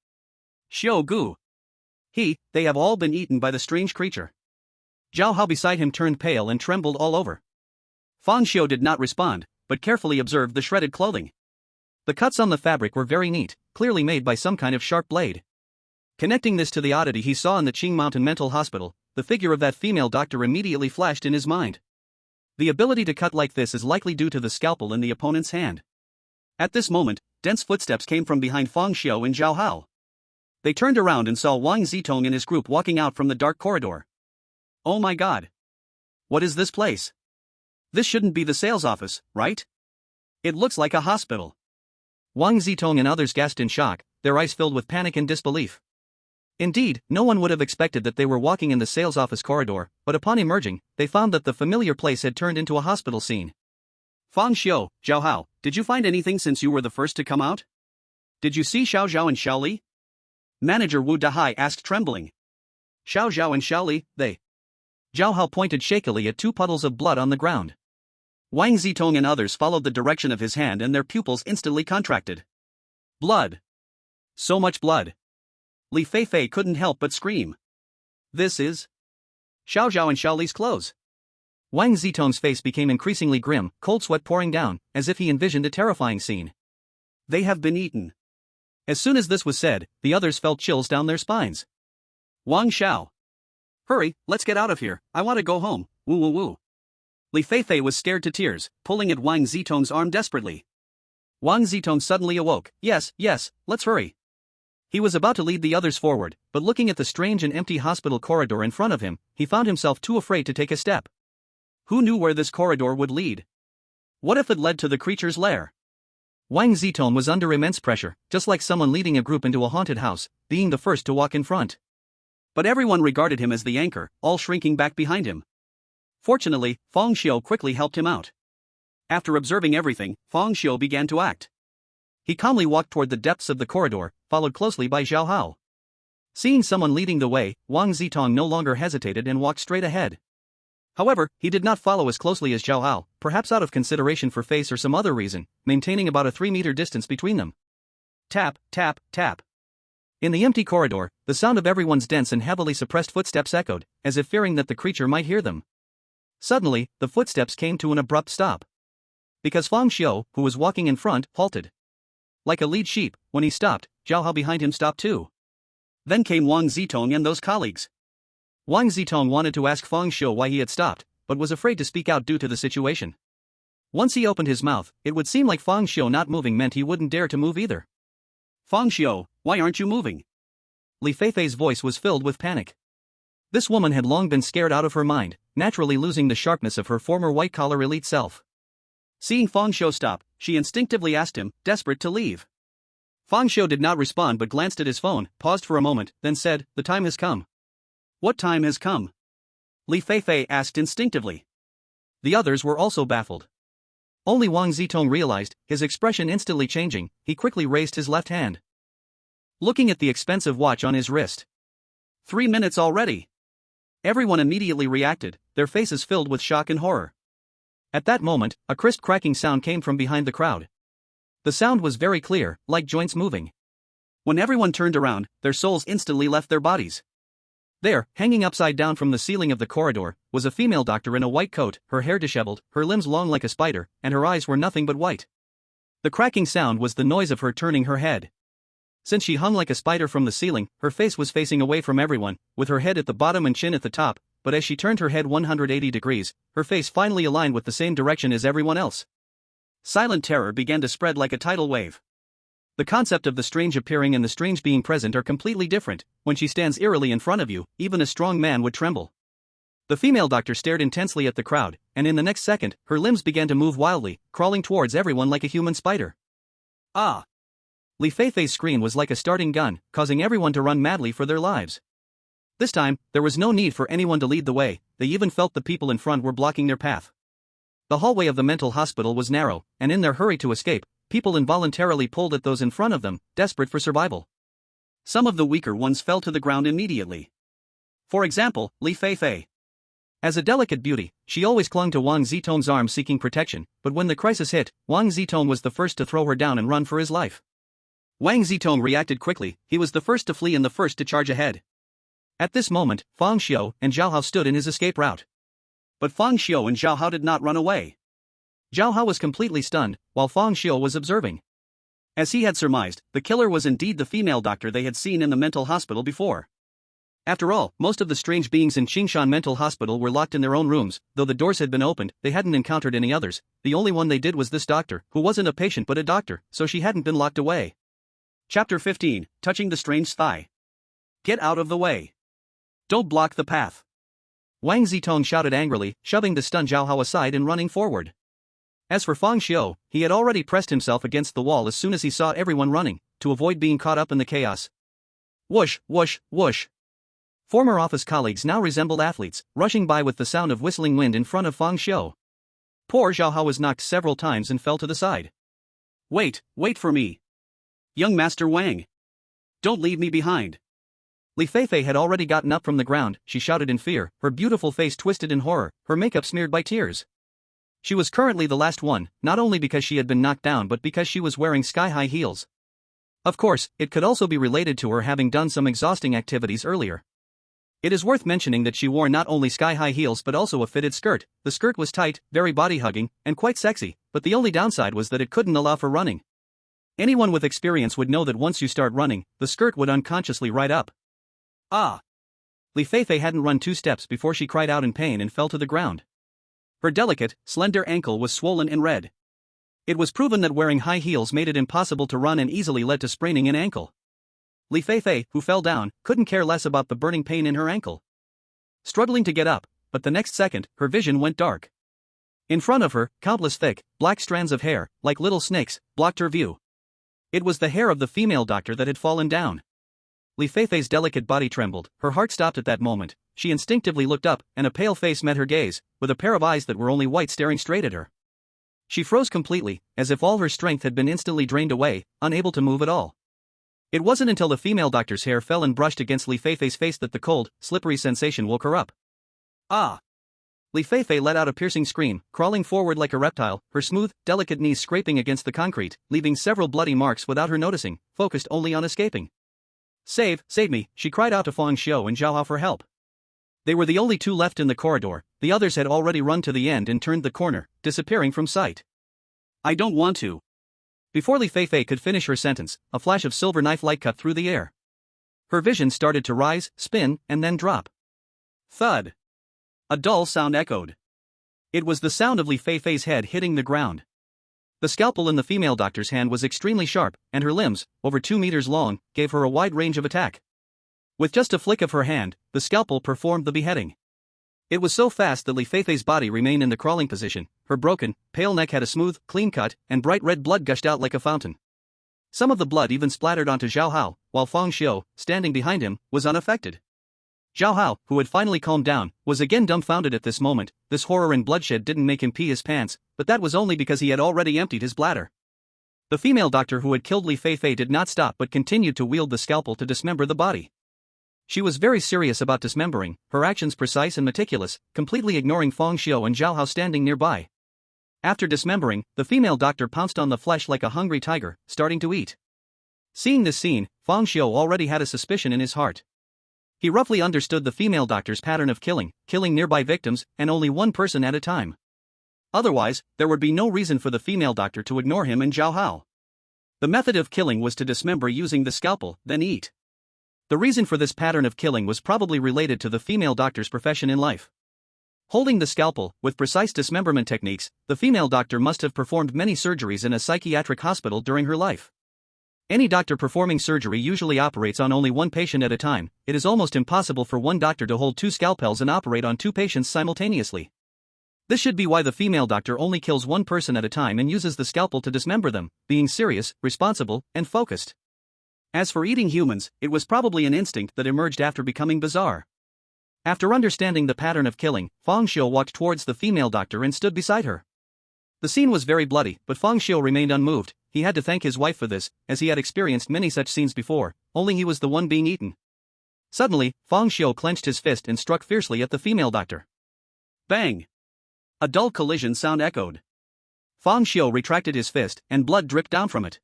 Xiu Gu. They have all been eaten by the strange creature. Zhao Hao beside him turned pale and trembled all over. Fang Xiu did not respond, but carefully observed the shredded clothing. The cuts on the fabric were very neat, clearly made by some kind of sharp blade. Connecting this to the oddity he saw in the Qing Mountain Mental Hospital, the figure of that female doctor immediately flashed in his mind. The ability to cut like this is likely due to the scalpel in the opponent's hand. At this moment, dense footsteps came from behind Fang Xiu and Zhao Hao. They turned around and saw Wang Zitong and his group walking out from the dark corridor. Oh my god. What is this place? This shouldn't be the sales office, right? It looks like a hospital. Wang Zitong and others gasped in shock, their eyes filled with panic and disbelief. Indeed, no one would have expected that they were walking in the sales office corridor, but upon emerging, they found that the familiar place had turned into a hospital scene. Fang Xiu, Zhao Hao, did you find anything since you were the first to come out? Did you see Xiao Zhao and Xiao Li? Manager Wu Dahai asked trembling. Xiao Zhao and Xiao Li, they. Zhao Hao pointed shakily at two puddles of blood on the ground. Wang Zitong and others followed the direction of his hand and their pupils instantly contracted. Blood. So much blood. Li Feifei couldn't help but scream. This is Xiao Zhao and Xiao Li's clothes. Wang Zitong's face became increasingly grim, cold sweat pouring down, as if he envisioned a terrifying scene. They have been eaten. As soon as this was said, the others felt chills down their spines. Wang Xiao. Hurry, let's get out of here, I want to go home, woo woo woo. Li Feifei was scared to tears, pulling at Wang Zitong's arm desperately. Wang Zitong suddenly awoke. Yes, let's hurry. He was about to lead the others forward, but looking at the strange and empty hospital corridor in front of him, he found himself too afraid to take a step. Who knew where this corridor would lead? What if it led to the creature's lair? Wang Zitong was under immense pressure, just like someone leading a group into a haunted house, being the first to walk in front. But everyone regarded him as the anchor, all shrinking back behind him. Fortunately, Fang Xiu quickly helped him out. After observing everything, Fang Xiu began to act. He calmly walked toward the depths of the corridor, followed closely by Zhao Hao. Seeing someone leading the way, Wang Zitong no longer hesitated and walked straight ahead. However, he did not follow as closely as Zhao Hao, perhaps out of consideration for face or some other reason, maintaining about a 3-meter distance between them. Tap, tap, tap. In the empty corridor, the sound of everyone's dense and heavily suppressed footsteps echoed, as if fearing that the creature might hear them. Suddenly, the footsteps came to an abrupt stop. Because Fang Xiu, who was walking in front, halted. Like a lead sheep, when he stopped, Zhao Hao behind him stopped too. Then came Wang Zitong and those colleagues. Wang Zitong wanted to ask Fang Xiu why he had stopped, but was afraid to speak out due to the situation. Once he opened his mouth, it would seem like Fang Xiu not moving meant he wouldn't dare to move either. Fang Xiu, why aren't you moving? Li Feifei's voice was filled with panic. This woman had long been scared out of her mind, naturally losing the sharpness of her former white-collar elite self. Seeing Fang Xiu stop, she instinctively asked him, desperate to leave. Fang Xiu did not respond but glanced at his phone, paused for a moment, then said, the time has come. What time has come? Li Feifei asked instinctively. The others were also baffled. Only Wang Zitong realized, his expression instantly changing, he quickly raised his left hand. Looking at the expensive watch on his wrist. 3 minutes already. Everyone immediately reacted, their faces filled with shock and horror. At that moment, a crisp cracking sound came from behind the crowd. The sound was very clear, like joints moving. When everyone turned around, their souls instantly left their bodies. There, hanging upside down from the ceiling of the corridor, was a female doctor in a white coat, her hair disheveled, her limbs long like a spider, and her eyes were nothing but white. The cracking sound was the noise of her turning her head. Since she hung like a spider from the ceiling, her face was facing away from everyone, with her head at the bottom and chin at the top, but as she turned her head 180 degrees, her face finally aligned with the same direction as everyone else. Silent terror began to spread like a tidal wave. The concept of the strange appearing and the strange being present are completely different. When she stands eerily in front of you, even a strong man would tremble. The female doctor stared intensely at the crowd, and in the next second, her limbs began to move wildly, crawling towards everyone like a human spider. Ah! Li Feifei's scream was like a starting gun, causing everyone to run madly for their lives. This time, there was no need for anyone to lead the way, they even felt the people in front were blocking their path. The hallway of the mental hospital was narrow, and in their hurry to escape, people involuntarily pulled at those in front of them, desperate for survival. Some of the weaker ones fell to the ground immediately. For example, Li Feifei. As a delicate beauty, she always clung to Wang Zitong's arm seeking protection, but when the crisis hit, Wang Zitong was the first to throw her down and run for his life. Wang Zitong reacted quickly, he was the first to flee and the first to charge ahead. At this moment, Fang Xiu and Zhao Hao stood in his escape route. But Fang Xiu and Zhao Hao did not run away. Zhao Hao was completely stunned, while Fang Xiu was observing. As he had surmised, the killer was indeed the female doctor they had seen in the mental hospital before. After all, most of the strange beings in Qingshan Mental Hospital were locked in their own rooms, though the doors had been opened, they hadn't encountered any others, the only one they did was this doctor, who wasn't a patient but a doctor, so she hadn't been locked away. Chapter 15, Touching the Strange Thigh. Get out of the way. Don't block the path. Wang Zitong shouted angrily, shoving the stunned Zhao Hao aside and running forward. As for Fang Xiu, he had already pressed himself against the wall as soon as he saw everyone running, to avoid being caught up in the chaos. Whoosh, whoosh, whoosh. Former office colleagues now resembled athletes, rushing by with the sound of whistling wind in front of Fang Xiu. Poor Zhao Hao was knocked several times and fell to the side. Wait for me. Young Master Wang. Don't leave me behind. Li Feifei had already gotten up from the ground. She shouted in fear, her beautiful face twisted in horror, her makeup smeared by tears. She was currently the last one, not only because she had been knocked down but because she was wearing sky-high heels. Of course, it could also be related to her having done some exhausting activities earlier. It is worth mentioning that she wore not only sky-high heels but also a fitted skirt. The skirt was tight, very body-hugging, and quite sexy, but the only downside was that it couldn't allow for running. Anyone with experience would know that once you start running, the skirt would unconsciously ride up. Ah! Li Feifei hadn't run 2 steps before she cried out in pain and fell to the ground. Her delicate, slender ankle was swollen and red. It was proven that wearing high heels made it impossible to run and easily led to spraining an ankle. Li Feifei, who fell down, couldn't care less about the burning pain in her ankle. Struggling to get up, but the next second, her vision went dark. In front of her, countless thick, black strands of hair, like little snakes, blocked her view. It was the hair of the female doctor that had fallen down. Li Feifei's delicate body trembled, her heart stopped at that moment. She instinctively looked up, and a pale face met her gaze, with a pair of eyes that were only white staring straight at her. She froze completely, as if all her strength had been instantly drained away, unable to move at all. It wasn't until the female doctor's hair fell and brushed against Li Feifei's face that the cold, slippery sensation woke her up. Ah! Li Feifei let out a piercing scream, crawling forward like a reptile, her smooth, delicate knees scraping against the concrete, leaving several bloody marks without her noticing, focused only on escaping. Save me, she cried out to Fang Xiu and Zhao Hao for help. They were the only 2 left in the corridor, the others had already run to the end and turned the corner, disappearing from sight. I don't want to. Before Li Feifei could finish her sentence, a flash of silver knife light cut through the air. Her vision started to rise, spin, and then drop. Thud. A dull sound echoed. It was the sound of Li Feifei's head hitting the ground. The scalpel in the female doctor's hand was extremely sharp, and her limbs, over 2 meters long, gave her a wide range of attack. With just a flick of her hand, the scalpel performed the beheading. It was so fast that Li Feifei's body remained in the crawling position, her broken, pale neck had a smooth, clean cut, and bright red blood gushed out like a fountain. Some of the blood even splattered onto Zhao Hao, while Fang Xiu, standing behind him, was unaffected. Zhao Hao, who had finally calmed down, was again dumbfounded at this moment. This horror and bloodshed didn't make him pee his pants, but that was only because he had already emptied his bladder. The female doctor who had killed Li Feifei did not stop but continued to wield the scalpel to dismember the body. She was very serious about dismembering, her actions precise and meticulous, completely ignoring Fang Xiu and Zhao Hao standing nearby. After dismembering, the female doctor pounced on the flesh like a hungry tiger, starting to eat. Seeing this scene, Fang Xiu already had a suspicion in his heart. He roughly understood the female doctor's pattern of killing nearby victims, and only one person at a time. Otherwise, there would be no reason for the female doctor to ignore him and Zhao Hao. The method of killing was to dismember using the scalpel, then eat. The reason for this pattern of killing was probably related to the female doctor's profession in life. Holding the scalpel, with precise dismemberment techniques, the female doctor must have performed many surgeries in a psychiatric hospital during her life. Any doctor performing surgery usually operates on only 1 patient at a time. It is almost impossible for one doctor to hold 2 scalpels and operate on 2 patients simultaneously. This should be why the female doctor only kills 1 person at a time and uses the scalpel to dismember them, being serious, responsible, and focused. As for eating humans, it was probably an instinct that emerged after becoming bizarre. After understanding the pattern of killing, Fang Xiu walked towards the female doctor and stood beside her. The scene was very bloody, but Fang Xiu remained unmoved. He had to thank his wife for this, as he had experienced many such scenes before, only he was the one being eaten. Suddenly, Fang Xiu clenched his fist and struck fiercely at the female doctor. Bang! A dull collision sound echoed. Fang Xiu retracted his fist, and blood dripped down from it.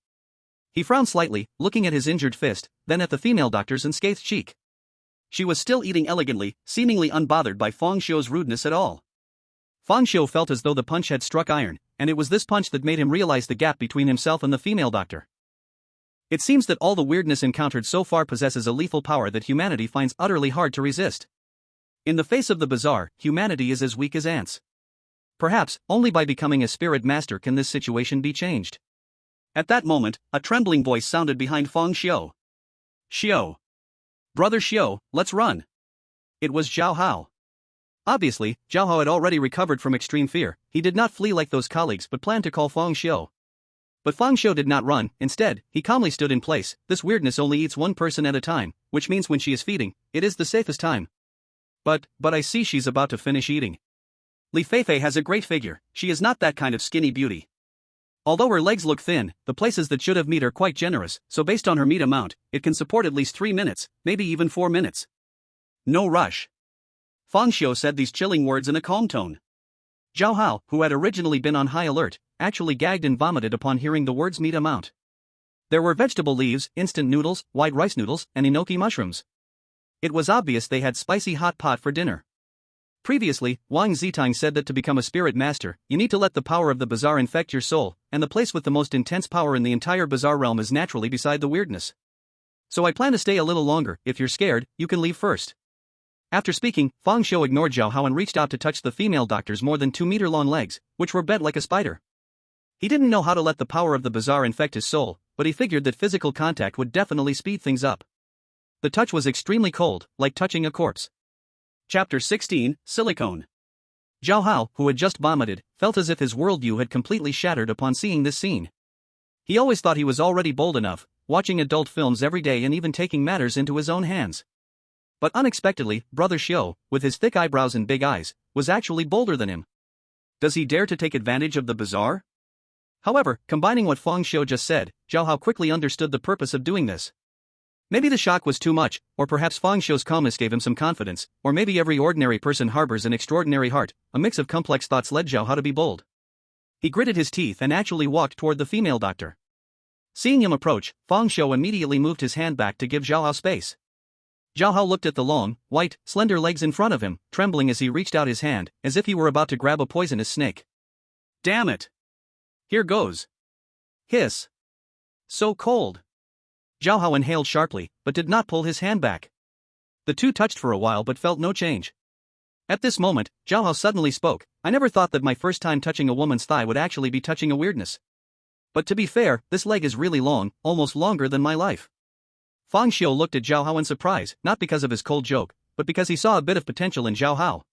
He frowned slightly, looking at his injured fist, then at the female doctor's unscathed cheek. She was still eating elegantly, seemingly unbothered by Fang Xiu's rudeness at all. Fang Xiu felt as though the punch had struck iron, and it was this punch that made him realize the gap between himself and the female doctor. It seems that all the weirdness encountered so far possesses a lethal power that humanity finds utterly hard to resist. In the face of the bizarre, humanity is as weak as ants. Perhaps, only by becoming a spirit master can this situation be changed. At that moment, a trembling voice sounded behind Fang Xiu. Xiu. Brother Xiao, let's run. It was Zhao Hao. Obviously, Zhao Hao had already recovered from extreme fear. He did not flee like those colleagues but planned to call Fang Xiu. But Fang Xiu did not run, instead, he calmly stood in place. This weirdness only eats one person at a time, which means when she is feeding, it is the safest time. But I see she's about to finish eating. Li Feifei has a great figure, she is not that kind of skinny beauty. Although her legs look thin, the places that should have meat are quite generous, so based on her meat amount, it can support at least 3 minutes, maybe even 4 minutes. No rush. Fang Xiu said these chilling words in a calm tone. Zhao Hao, who had originally been on high alert, actually gagged and vomited upon hearing the words meat amount. There were vegetable leaves, instant noodles, white rice noodles, and enoki mushrooms. It was obvious they had spicy hot pot for dinner. Previously, Wang Zitang said that to become a spirit master, you need to let the power of the bazaar infect your soul, and the place with the most intense power in the entire bazaar realm is naturally beside the weirdness. So I plan to stay a little longer. If you're scared, you can leave first. After speaking, Fang Xiu ignored Zhao Hao and reached out to touch the female doctor's more than 2-meter-long legs, which were bent like a spider. He didn't know how to let the power of the bazaar infect his soul, but he figured that physical contact would definitely speed things up. The touch was extremely cold, like touching a corpse. Chapter 16, Silicone. Zhao Hao, who had just vomited, felt as if his worldview had completely shattered upon seeing this scene. He always thought he was already bold enough, watching adult films every day and even taking matters into his own hands. But unexpectedly, Brother Xiu, with his thick eyebrows and big eyes, was actually bolder than him. Does he dare to take advantage of the bazaar? However, combining what Fang Xiu just said, Zhao Hao quickly understood the purpose of doing this. Maybe the shock was too much, or perhaps Fang Xiu's calmness gave him some confidence, or maybe every ordinary person harbors an extraordinary heart. A mix of complex thoughts led Zhao Hao to be bold. He gritted his teeth and actually walked toward the female doctor. Seeing him approach, Fang Xiu immediately moved his hand back to give Zhao Hao space. Zhao Hao looked at the long, white, slender legs in front of him, trembling as he reached out his hand, as if he were about to grab a poisonous snake. Damn it! Here goes. Hiss. So cold. Zhao Hao inhaled sharply, but did not pull his hand back. The two touched for a while but felt no change. At this moment, Zhao Hao suddenly spoke. I never thought that my first time touching a woman's thigh would actually be touching a weirdness. But to be fair, this leg is really long, almost longer than my life. Fang Xiu looked at Zhao Hao in surprise, not because of his cold joke, but because he saw a bit of potential in Zhao Hao.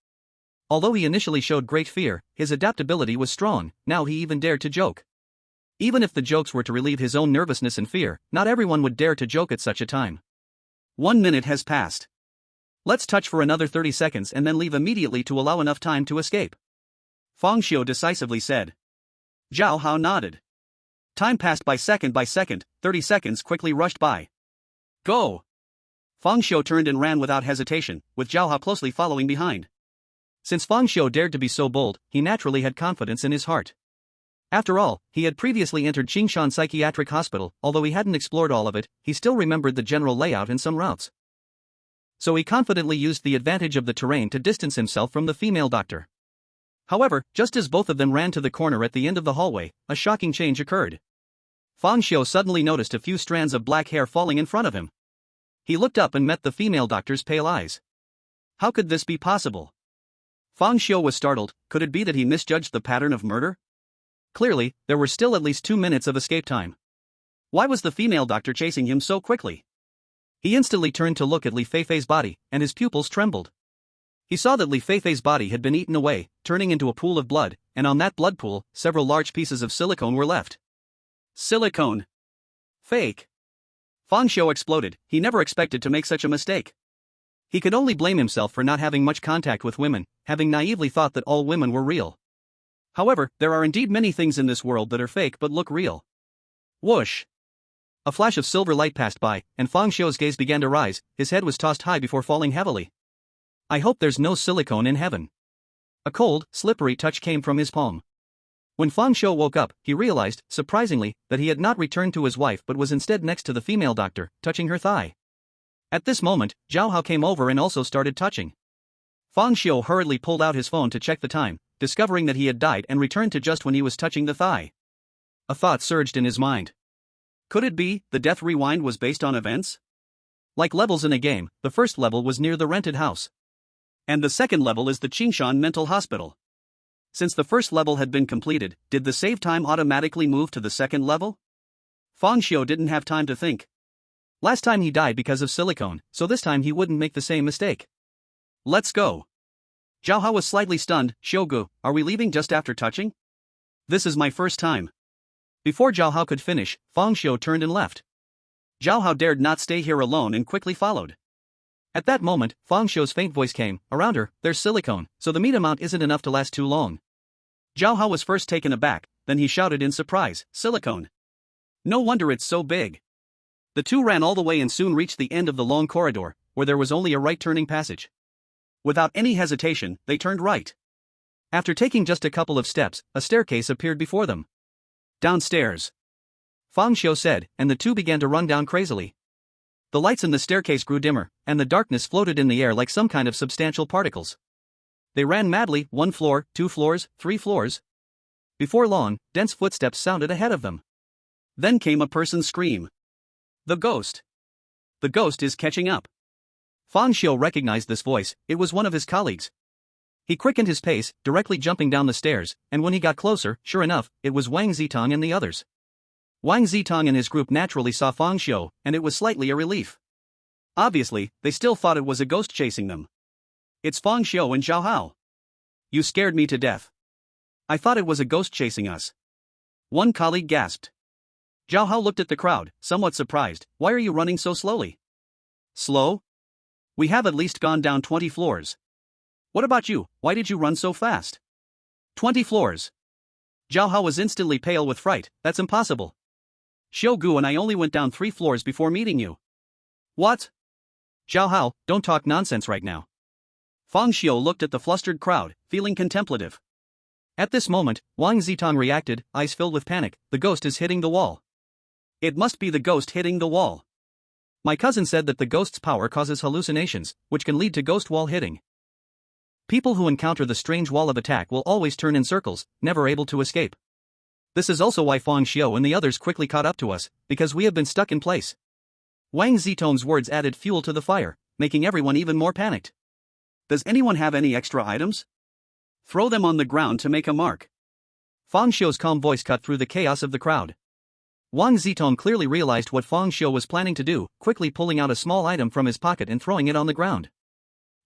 Although he initially showed great fear, his adaptability was strong. Now he even dared to joke. Even if the jokes were to relieve his own nervousness and fear, not everyone would dare to joke at such a time. 1 minute has passed. Let's touch for another 30 seconds and then leave immediately to allow enough time to escape. Fang Xiu decisively said. Zhao Hao nodded. Time passed by second, 30 seconds quickly rushed by. Go! Fang Xiu turned and ran without hesitation, with Zhao Hao closely following behind. Since Fang Xiu dared to be so bold, he naturally had confidence in his heart. After all, he had previously entered Qingshan Psychiatric Hospital. Although he hadn't explored all of it, he still remembered the general layout and some routes. So he confidently used the advantage of the terrain to distance himself from the female doctor. However, just as both of them ran to the corner at the end of the hallway, a shocking change occurred. Fang Xiu suddenly noticed a few strands of black hair falling in front of him. He looked up and met the female doctor's pale eyes. How could this be possible? Fang Xiu was startled. Could it be that he misjudged the pattern of murder? Clearly, there were still at least 2 minutes of escape time. Why was the female doctor chasing him so quickly? He instantly turned to look at Li Feifei's body, and his pupils trembled. He saw that Li Feifei's body had been eaten away, turning into a pool of blood, and on that blood pool, several large pieces of silicone were left. Silicone. Fake. Fang Xiu exploded. He never expected to make such a mistake. He could only blame himself for not having much contact with women, having naively thought that all women were real. However, there are indeed many things in this world that are fake but look real. Whoosh! A flash of silver light passed by, and Fang Xiu's gaze began to rise. His head was tossed high before falling heavily. I hope there's no silicone in heaven. A cold, slippery touch came from his palm. When Fang Xiu woke up, he realized, surprisingly, that he had not returned to his wife but was instead next to the female doctor, touching her thigh. At this moment, Zhao Hao came over and also started touching. Fang Xiu hurriedly pulled out his phone to check the time, discovering that he had died, and returned to just when he was touching the thigh. A thought surged in his mind. Could it be the Death Rewind was based on events? Like levels in a game, the first level was near the rented house. And the second level is the Qingshan Mental Hospital. Since the first level had been completed, did the save time automatically move to the second level? Fang Xiu didn't have time to think. Last time he died because of silicone, so this time he wouldn't make the same mistake. Let's go. Zhao Hao was slightly stunned. Shogu, are we leaving just after touching? This is my first time. Before Zhao Hao could finish, Fang Xiu turned and left. Zhao Hao dared not stay here alone and quickly followed. At that moment, Fang Xiu's faint voice came, around her, there's silicone, so the meat amount isn't enough to last too long. Zhao Hao was first taken aback, then he shouted in surprise, silicone. No wonder it's so big. The two ran all the way and soon reached the end of the long corridor, where there was only a right-turning passage. Without any hesitation, they turned right. After taking just a couple of steps, a staircase appeared before them. Downstairs. Fang Xiu said, and the two began to run down crazily. The lights in the staircase grew dimmer, and the darkness floated in the air like some kind of substantial particles. They ran madly, 1 floor, 2 floors, 3 floors. Before long, dense footsteps sounded ahead of them. Then came a person's scream. The ghost. The ghost is catching up. Fang Xiu recognized this voice, it was one of his colleagues. He quickened his pace, directly jumping down the stairs, and when he got closer, sure enough, it was Wang Zitong and the others. Wang Zitong and his group naturally saw Fang Xiu, and it was slightly a relief. Obviously, they still thought it was a ghost chasing them. It's Fang Xiu and Zhao Hao. You scared me to death. I thought it was a ghost chasing us. One colleague gasped. Zhao Hao looked at the crowd, somewhat surprised. Why are you running so slowly? Slow? We have at least gone down 20 floors. What about you, why did you run so fast? 20 floors. Zhao Hao was instantly pale with fright, that's impossible. Xiu and I only went down 3 floors before meeting you. What? Zhao Hao, don't talk nonsense right now. Fang Xiu looked at the flustered crowd, feeling contemplative. At this moment, Wang Zitong reacted, eyes filled with panic, the ghost is hitting the wall. It must be the ghost hitting the wall. My cousin said that the ghost's power causes hallucinations, which can lead to ghost wall hitting. People who encounter the strange wall of attack will always turn in circles, never able to escape. This is also why Fang Xiu and the others quickly caught up to us, because we have been stuck in place. Wang Zitong's words added fuel to the fire, making everyone even more panicked. Does anyone have any extra items? Throw them on the ground to make a mark. Fang Xiu's calm voice cut through the chaos of the crowd. Wang Zitong clearly realized what Fang Xiu was planning to do, quickly pulling out a small item from his pocket and throwing it on the ground.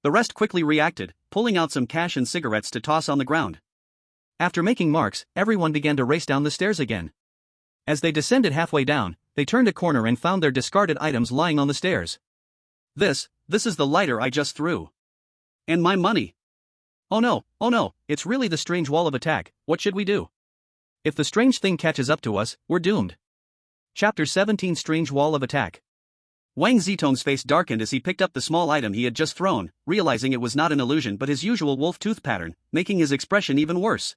The rest quickly reacted, pulling out some cash and cigarettes to toss on the ground. After making marks, everyone began to race down the stairs again. As they descended halfway down, they turned a corner and found their discarded items lying on the stairs. This is the lighter I just threw. And my money. Oh no, it's really the strange wall of attack, what should we do? If the strange thing catches up to us, we're doomed. Chapter 17 Strange Wall of Attack. Wang Zitong's face darkened as he picked up the small item he had just thrown, realizing it was not an illusion but his usual wolf tooth pattern, making his expression even worse.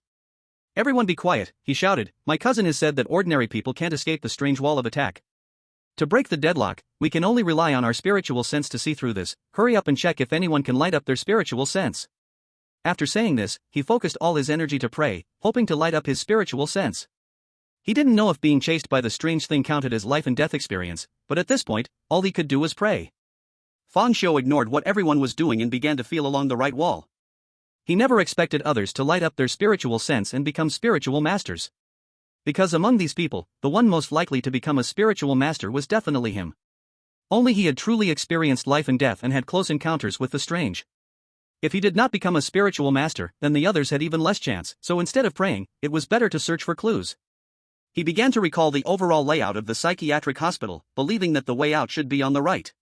Everyone be quiet, he shouted, my cousin has said that ordinary people can't escape the strange wall of attack. To break the deadlock, we can only rely on our spiritual sense to see through this, hurry up and check if anyone can light up their spiritual sense. After saying this, he focused all his energy to pray, hoping to light up his spiritual sense. He didn't know if being chased by the strange thing counted as life and death experience, but at this point, all he could do was pray. Fang Xiu ignored what everyone was doing and began to feel along the right wall. He never expected others to light up their spiritual sense and become spiritual masters. Because among these people, the one most likely to become a spiritual master was definitely him. Only he had truly experienced life and death and had close encounters with the strange. If he did not become a spiritual master, then the others had even less chance, so instead of praying, it was better to search for clues. He began to recall the overall layout of the psychiatric hospital, believing that the way out should be on the right.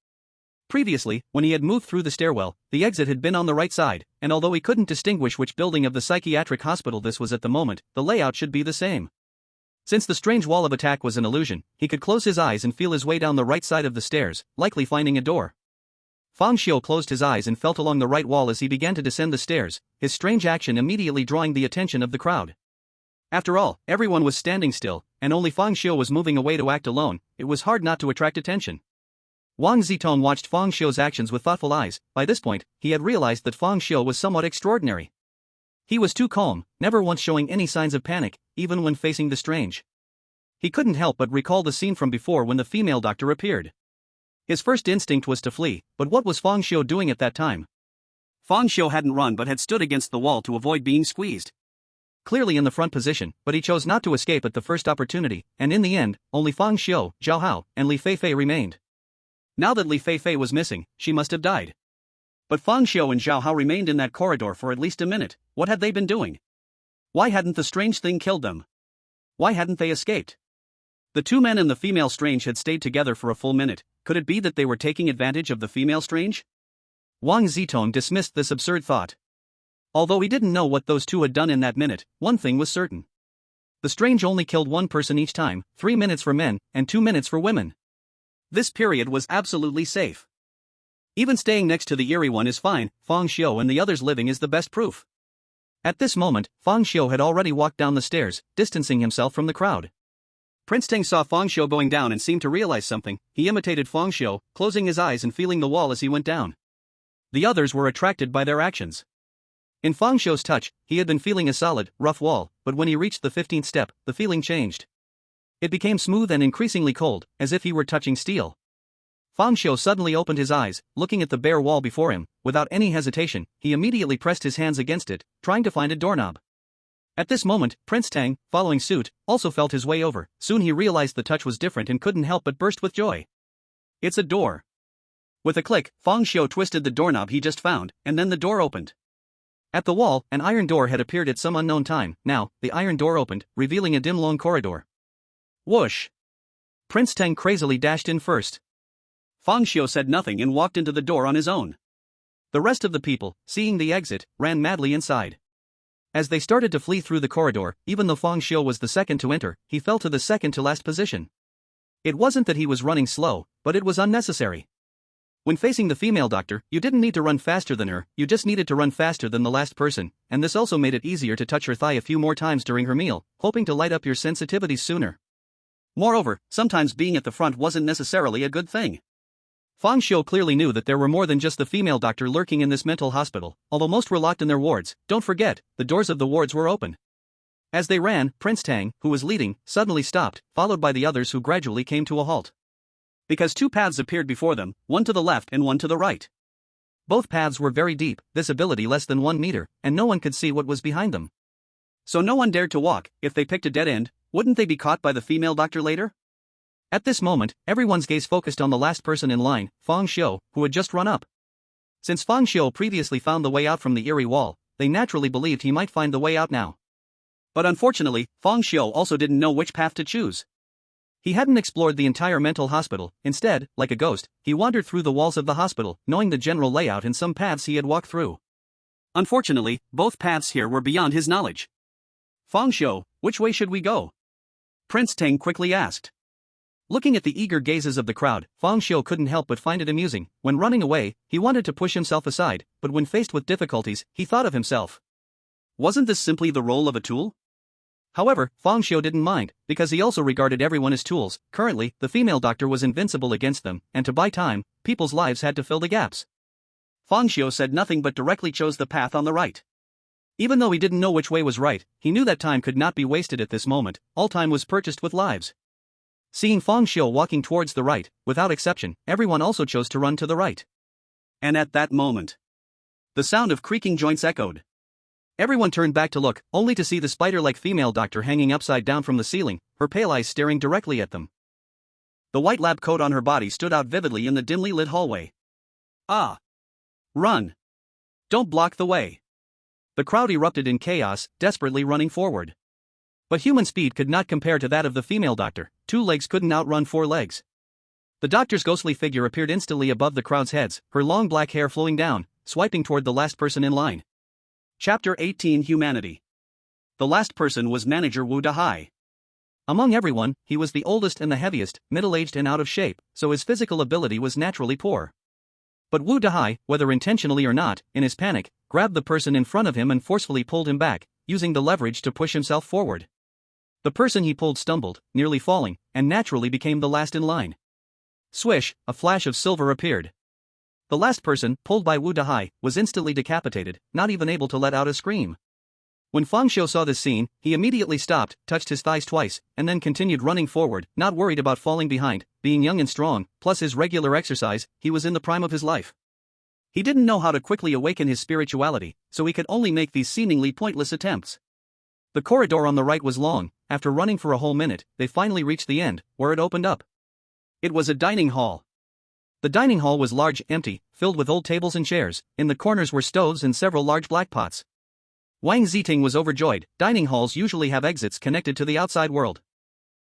Previously, when he had moved through the stairwell, the exit had been on the right side, and although he couldn't distinguish which building of the psychiatric hospital this was at the moment, the layout should be the same. Since the strange wall of attack was an illusion, he could close his eyes and feel his way down the right side of the stairs, likely finding a door. Fang Xiu closed his eyes and felt along the right wall as he began to descend the stairs, his strange action immediately drawing the attention of the crowd. After all, everyone was standing still, and only Fang Xiu was moving away to act alone, it was hard not to attract attention. Wang Zitong watched Fang Xiu's actions with thoughtful eyes. By this point, he had realized that Fang Xiu was somewhat extraordinary. He was too calm, never once showing any signs of panic, even when facing the strange. He couldn't help but recall the scene from before when the female doctor appeared. His first instinct was to flee, but what was Fang Xiu doing at that time? Fang Xiu hadn't run but had stood against the wall to avoid being squeezed. Clearly in the front position, but he chose not to escape at the first opportunity, and in the end, only Fang Xiu, Zhao Hao, and Li Feifei remained. Now that Li Feifei was missing, she must have died. But Fang Xiu and Zhao Hao remained in that corridor for at least a minute. What had they been doing? Why hadn't the strange thing killed them? Why hadn't they escaped? The two men and the female strange had stayed together for a full minute. Could it be that they were taking advantage of the female strange? Wang Zitong dismissed this absurd thought. Although he didn't know what those two had done in that minute, one thing was certain. The strange only killed one person each time, 3 minutes for men, and 2 minutes for women. This period was absolutely safe. Even staying next to the Eerie one is fine, Fang Xiu and the others living is the best proof. At this moment, Fang Xiu had already walked down the stairs, distancing himself from the crowd. Prince Teng saw Fang Xiu going down and seemed to realize something. He imitated Fang Xiu, closing his eyes and feeling the wall as he went down. The others were attracted by their actions. In Fang Xiu's touch, he had been feeling a solid, rough wall, but when he reached the 15th step, the feeling changed. It became smooth and increasingly cold, as if he were touching steel. Fang Xiu suddenly opened his eyes, looking at the bare wall before him. Without any hesitation, he immediately pressed his hands against it, trying to find a doorknob. At this moment, Prince Tang, following suit, also felt his way over. Soon he realized the touch was different and couldn't help but burst with joy. It's a door. With a click, Fang Xiu twisted the doorknob he just found, and then the door opened. At the wall, an iron door had appeared at some unknown time. Now, the iron door opened, revealing a dim long corridor. Whoosh! Prince Tang crazily dashed in first. Fang Xiu said nothing and walked into the door on his own. The rest of the people, seeing the exit, ran madly inside. As they started to flee through the corridor, even though Fang Xiu was the second to enter, he fell to the second to last position. It wasn't that he was running slow, but it was unnecessary. When facing the female doctor, you didn't need to run faster than her, you just needed to run faster than the last person, and this also made it easier to touch her thigh a few more times during her meal, hoping to light up your sensitivities sooner. Moreover, sometimes being at the front wasn't necessarily a good thing. Fang Xiu clearly knew that there were more than just the female doctor lurking in this mental hospital. Although most were locked in their wards, don't forget, the doors of the wards were open. As they ran, Prince Tang, who was leading, suddenly stopped, followed by the others who gradually came to a halt. Because two paths appeared before them, one to the left and one to the right. Both paths were very deep, visibility less than 1 meter, and no one could see what was behind them. So no one dared to walk. If they picked a dead end, wouldn't they be caught by the female doctor later? At this moment, everyone's gaze focused on the last person in line, Fang Xiu, who had just run up. Since Fang Xiu previously found the way out from the Eerie wall, they naturally believed he might find the way out now. But unfortunately, Fang Xiu also didn't know which path to choose. He hadn't explored the entire mental hospital. Instead, like a ghost, he wandered through the walls of the hospital, knowing the general layout and some paths he had walked through. Unfortunately, both paths here were beyond his knowledge. Fang Xiu, which way should we go? Prince Teng quickly asked. Looking at the eager gazes of the crowd, Fang Xiu couldn't help but find it amusing. When running away, he wanted to push himself aside, but when faced with difficulties, he thought of himself. Wasn't this simply the role of a tool? However, Fang Xiu didn't mind, because he also regarded everyone as tools. Currently, the female doctor was invincible against them, and to buy time, people's lives had to fill the gaps. Fang Xiu said nothing but directly chose the path on the right. Even though he didn't know which way was right, he knew that time could not be wasted at this moment. All time was purchased with lives. Seeing Fang Xiu walking towards the right, without exception, everyone also chose to run to the right. And at that moment, the sound of creaking joints echoed. Everyone turned back to look, only to see the spider-like female doctor hanging upside down from the ceiling, her pale eyes staring directly at them. The white lab coat on her body stood out vividly in the dimly lit hallway. Ah! Run! Don't block the way! The crowd erupted in chaos, desperately running forward. But human speed could not compare to that of the female doctor. 2 legs couldn't outrun 4 legs. The doctor's ghostly figure appeared instantly above the crowd's heads, her long black hair flowing down, swiping toward the last person in line. Chapter 18 Humanity. The last person was Manager Wu Dahai. Among everyone, he was the oldest and the heaviest, middle-aged and out of shape, so his physical ability was naturally poor. But Wu Dahai, whether intentionally or not, in his panic, grabbed the person in front of him and forcefully pulled him back, using the leverage to push himself forward. The person he pulled stumbled, nearly falling, and naturally became the last in line. Swish, a flash of silver appeared. The last person, pulled by Wu Dahai, was instantly decapitated, not even able to let out a scream. When Fang Xiu saw this scene, he immediately stopped, touched his thighs twice, and then continued running forward, not worried about falling behind. Being young and strong, plus his regular exercise, he was in the prime of his life. He didn't know how to quickly awaken his spirituality, so he could only make these seemingly pointless attempts. The corridor on the right was long. After running for a whole minute, they finally reached the end, where it opened up. It was a dining hall. The dining hall was large, empty, filled with old tables and chairs. In the corners were stoves and several large black pots. Wang Ziting was overjoyed. Dining halls usually have exits connected to the outside world.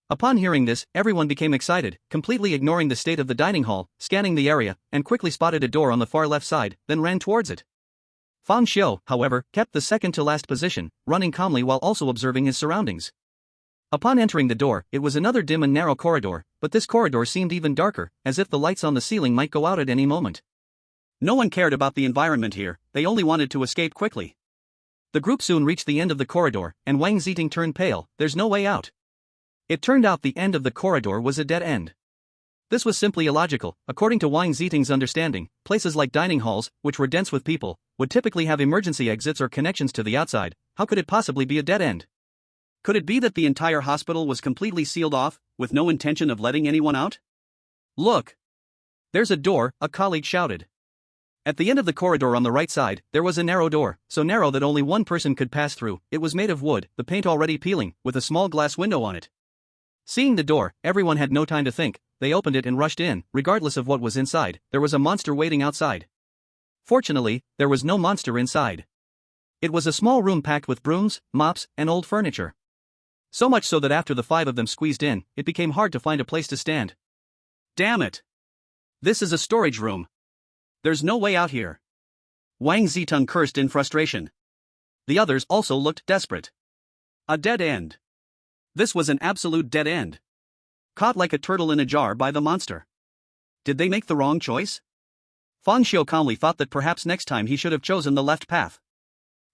Upon hearing this, everyone became excited, completely ignoring the state of the dining hall, scanning the area, and quickly spotted a door on the far left side, then ran towards it. Fang Xiu, however, kept the second to last position, running calmly while also observing his surroundings. Upon entering the door, it was another dim and narrow corridor, but this corridor seemed even darker, as if the lights on the ceiling might go out at any moment. No one cared about the environment here, they only wanted to escape quickly. The group soon reached the end of the corridor, and Wang Ziting turned pale. There's no way out. It turned out the end of the corridor was a dead end. This was simply illogical. According to Wang Ziting's understanding, places like dining halls, which were dense with people, would typically have emergency exits or connections to the outside. How could it possibly be a dead end? Could it be that the entire hospital was completely sealed off, with no intention of letting anyone out? Look! There's a door, a colleague shouted. At the end of the corridor on the right side, there was a narrow door, so narrow that only one person could pass through. It was made of wood, the paint already peeling, with a small glass window on it. Seeing the door, everyone had no time to think. They opened it and rushed in. Regardless of what was inside, there was a monster waiting outside. Fortunately, there was no monster inside. It was a small room packed with brooms, mops, and old furniture. So much so that after the 5 of them squeezed in, it became hard to find a place to stand. Damn it! This is a storage room. There's no way out here. Wang Zitung cursed in frustration. The others also looked desperate. A dead end. This was an absolute dead end. Caught like a turtle in a jar by the monster. Did they make the wrong choice? Fang Xiu calmly thought that perhaps next time he should have chosen the left path.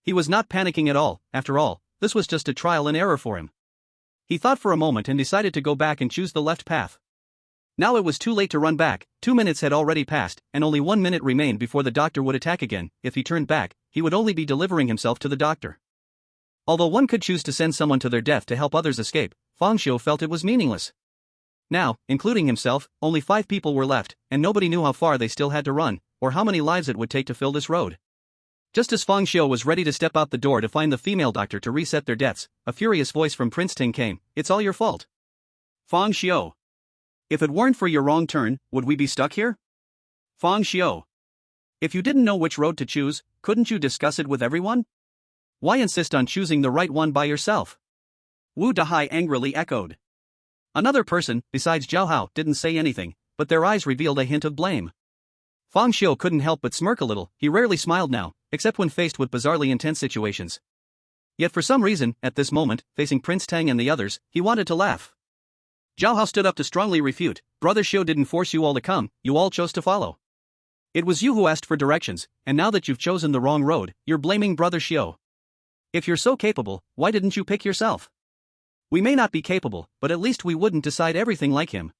He was not panicking at all. After all, this was just a trial and error for him. He thought for a moment and decided to go back and choose the left path. Now it was too late to run back. 2 minutes had already passed, and only 1 minute remained before the doctor would attack again. If he turned back, he would only be delivering himself to the doctor. Although one could choose to send someone to their death to help others escape, Fang Xiu felt it was meaningless. Now, including himself, only 5 people were left, and nobody knew how far they still had to run, or how many lives it would take to fill this road. Just as Fang Xiu was ready to step out the door to find the female doctor to reset their deaths, a furious voice from Prince Ting came. It's all your fault. Fang Xiu. If it weren't for your wrong turn, would we be stuck here? Fang Xiu. If you didn't know which road to choose, couldn't you discuss it with everyone? Why insist on choosing the right one by yourself? Wu Dahai angrily echoed. Another person, besides Zhao Hao, didn't say anything, but their eyes revealed a hint of blame. Fang Xiu couldn't help but smirk a little. He rarely smiled now, except when faced with bizarrely intense situations. Yet for some reason, at this moment, facing Prince Tang and the others, he wanted to laugh. Zhao Hao stood up to strongly refute. Brother Xiu didn't force you all to come, you all chose to follow. It was you who asked for directions, and now that you've chosen the wrong road, you're blaming Brother Xiu. If you're so capable, why didn't you pick yourself? We may not be capable, but at least we wouldn't decide everything like him.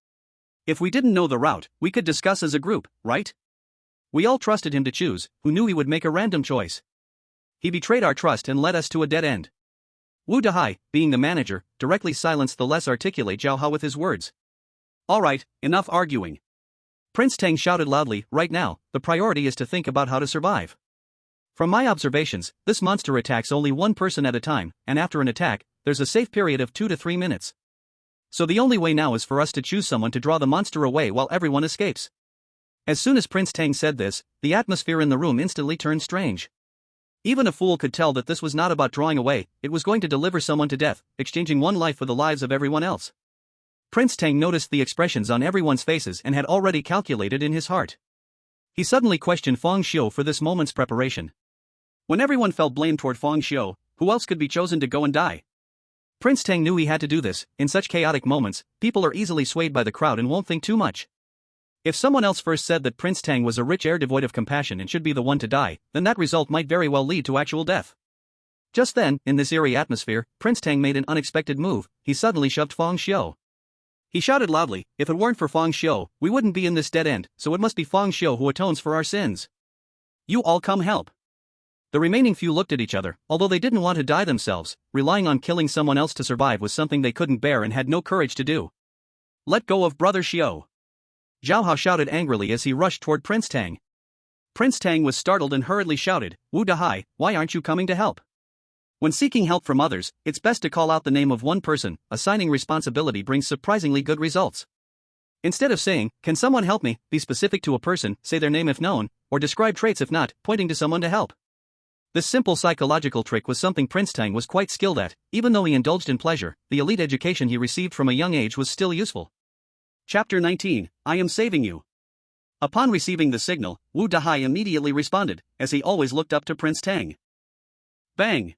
If we didn't know the route, we could discuss as a group, right? We all trusted him to choose, who knew he would make a random choice. He betrayed our trust and led us to a dead end. Wu Dahai, being the manager, directly silenced the less articulate Zhao Hao with his words. Alright, enough arguing. Prince Tang shouted loudly. Right now, the priority is to think about how to survive. From my observations, this monster attacks only one person at a time, and after an attack, there's a safe period of 2 to 3 minutes. So the only way now is for us to choose someone to draw the monster away while everyone escapes. As soon as Prince Tang said this, the atmosphere in the room instantly turned strange. Even a fool could tell that this was not about drawing away, it was going to deliver someone to death, exchanging one life for the lives of everyone else. Prince Tang noticed the expressions on everyone's faces and had already calculated in his heart. He suddenly questioned Fang Xiu for this moment's preparation. When everyone felt blame toward Fang Xiu, who else could be chosen to go and die? Prince Tang knew he had to do this. In such chaotic moments, people are easily swayed by the crowd and won't think too much. If someone else first said that Prince Tang was a rich heir devoid of compassion and should be the one to die, then that result might very well lead to actual death. Just then, in this eerie atmosphere, Prince Tang made an unexpected move. He suddenly shoved Fang Xiu. He shouted loudly, if it weren't for Fang Xiu, we wouldn't be in this dead end, so it must be Fang Xiu who atones for our sins. You all come help. The remaining few looked at each other. Although they didn't want to die themselves, relying on killing someone else to survive was something they couldn't bear and had no courage to do. Let go of Brother Xiu. Zhao Hao shouted angrily as he rushed toward Prince Tang. Prince Tang was startled and hurriedly shouted, Wu Dahai, why aren't you coming to help? When seeking help from others, it's best to call out the name of one person. Assigning responsibility brings surprisingly good results. Instead of saying, "Can someone help me?" be specific to a person, say their name if known, or describe traits if not, pointing to someone to help. This simple psychological trick was something Prince Tang was quite skilled at. Even though he indulged in pleasure, the elite education he received from a young age was still useful. Chapter 19, I Am Saving You. Upon receiving the signal, Wu Dahai immediately responded, as he always looked up to Prince Tang. Bang!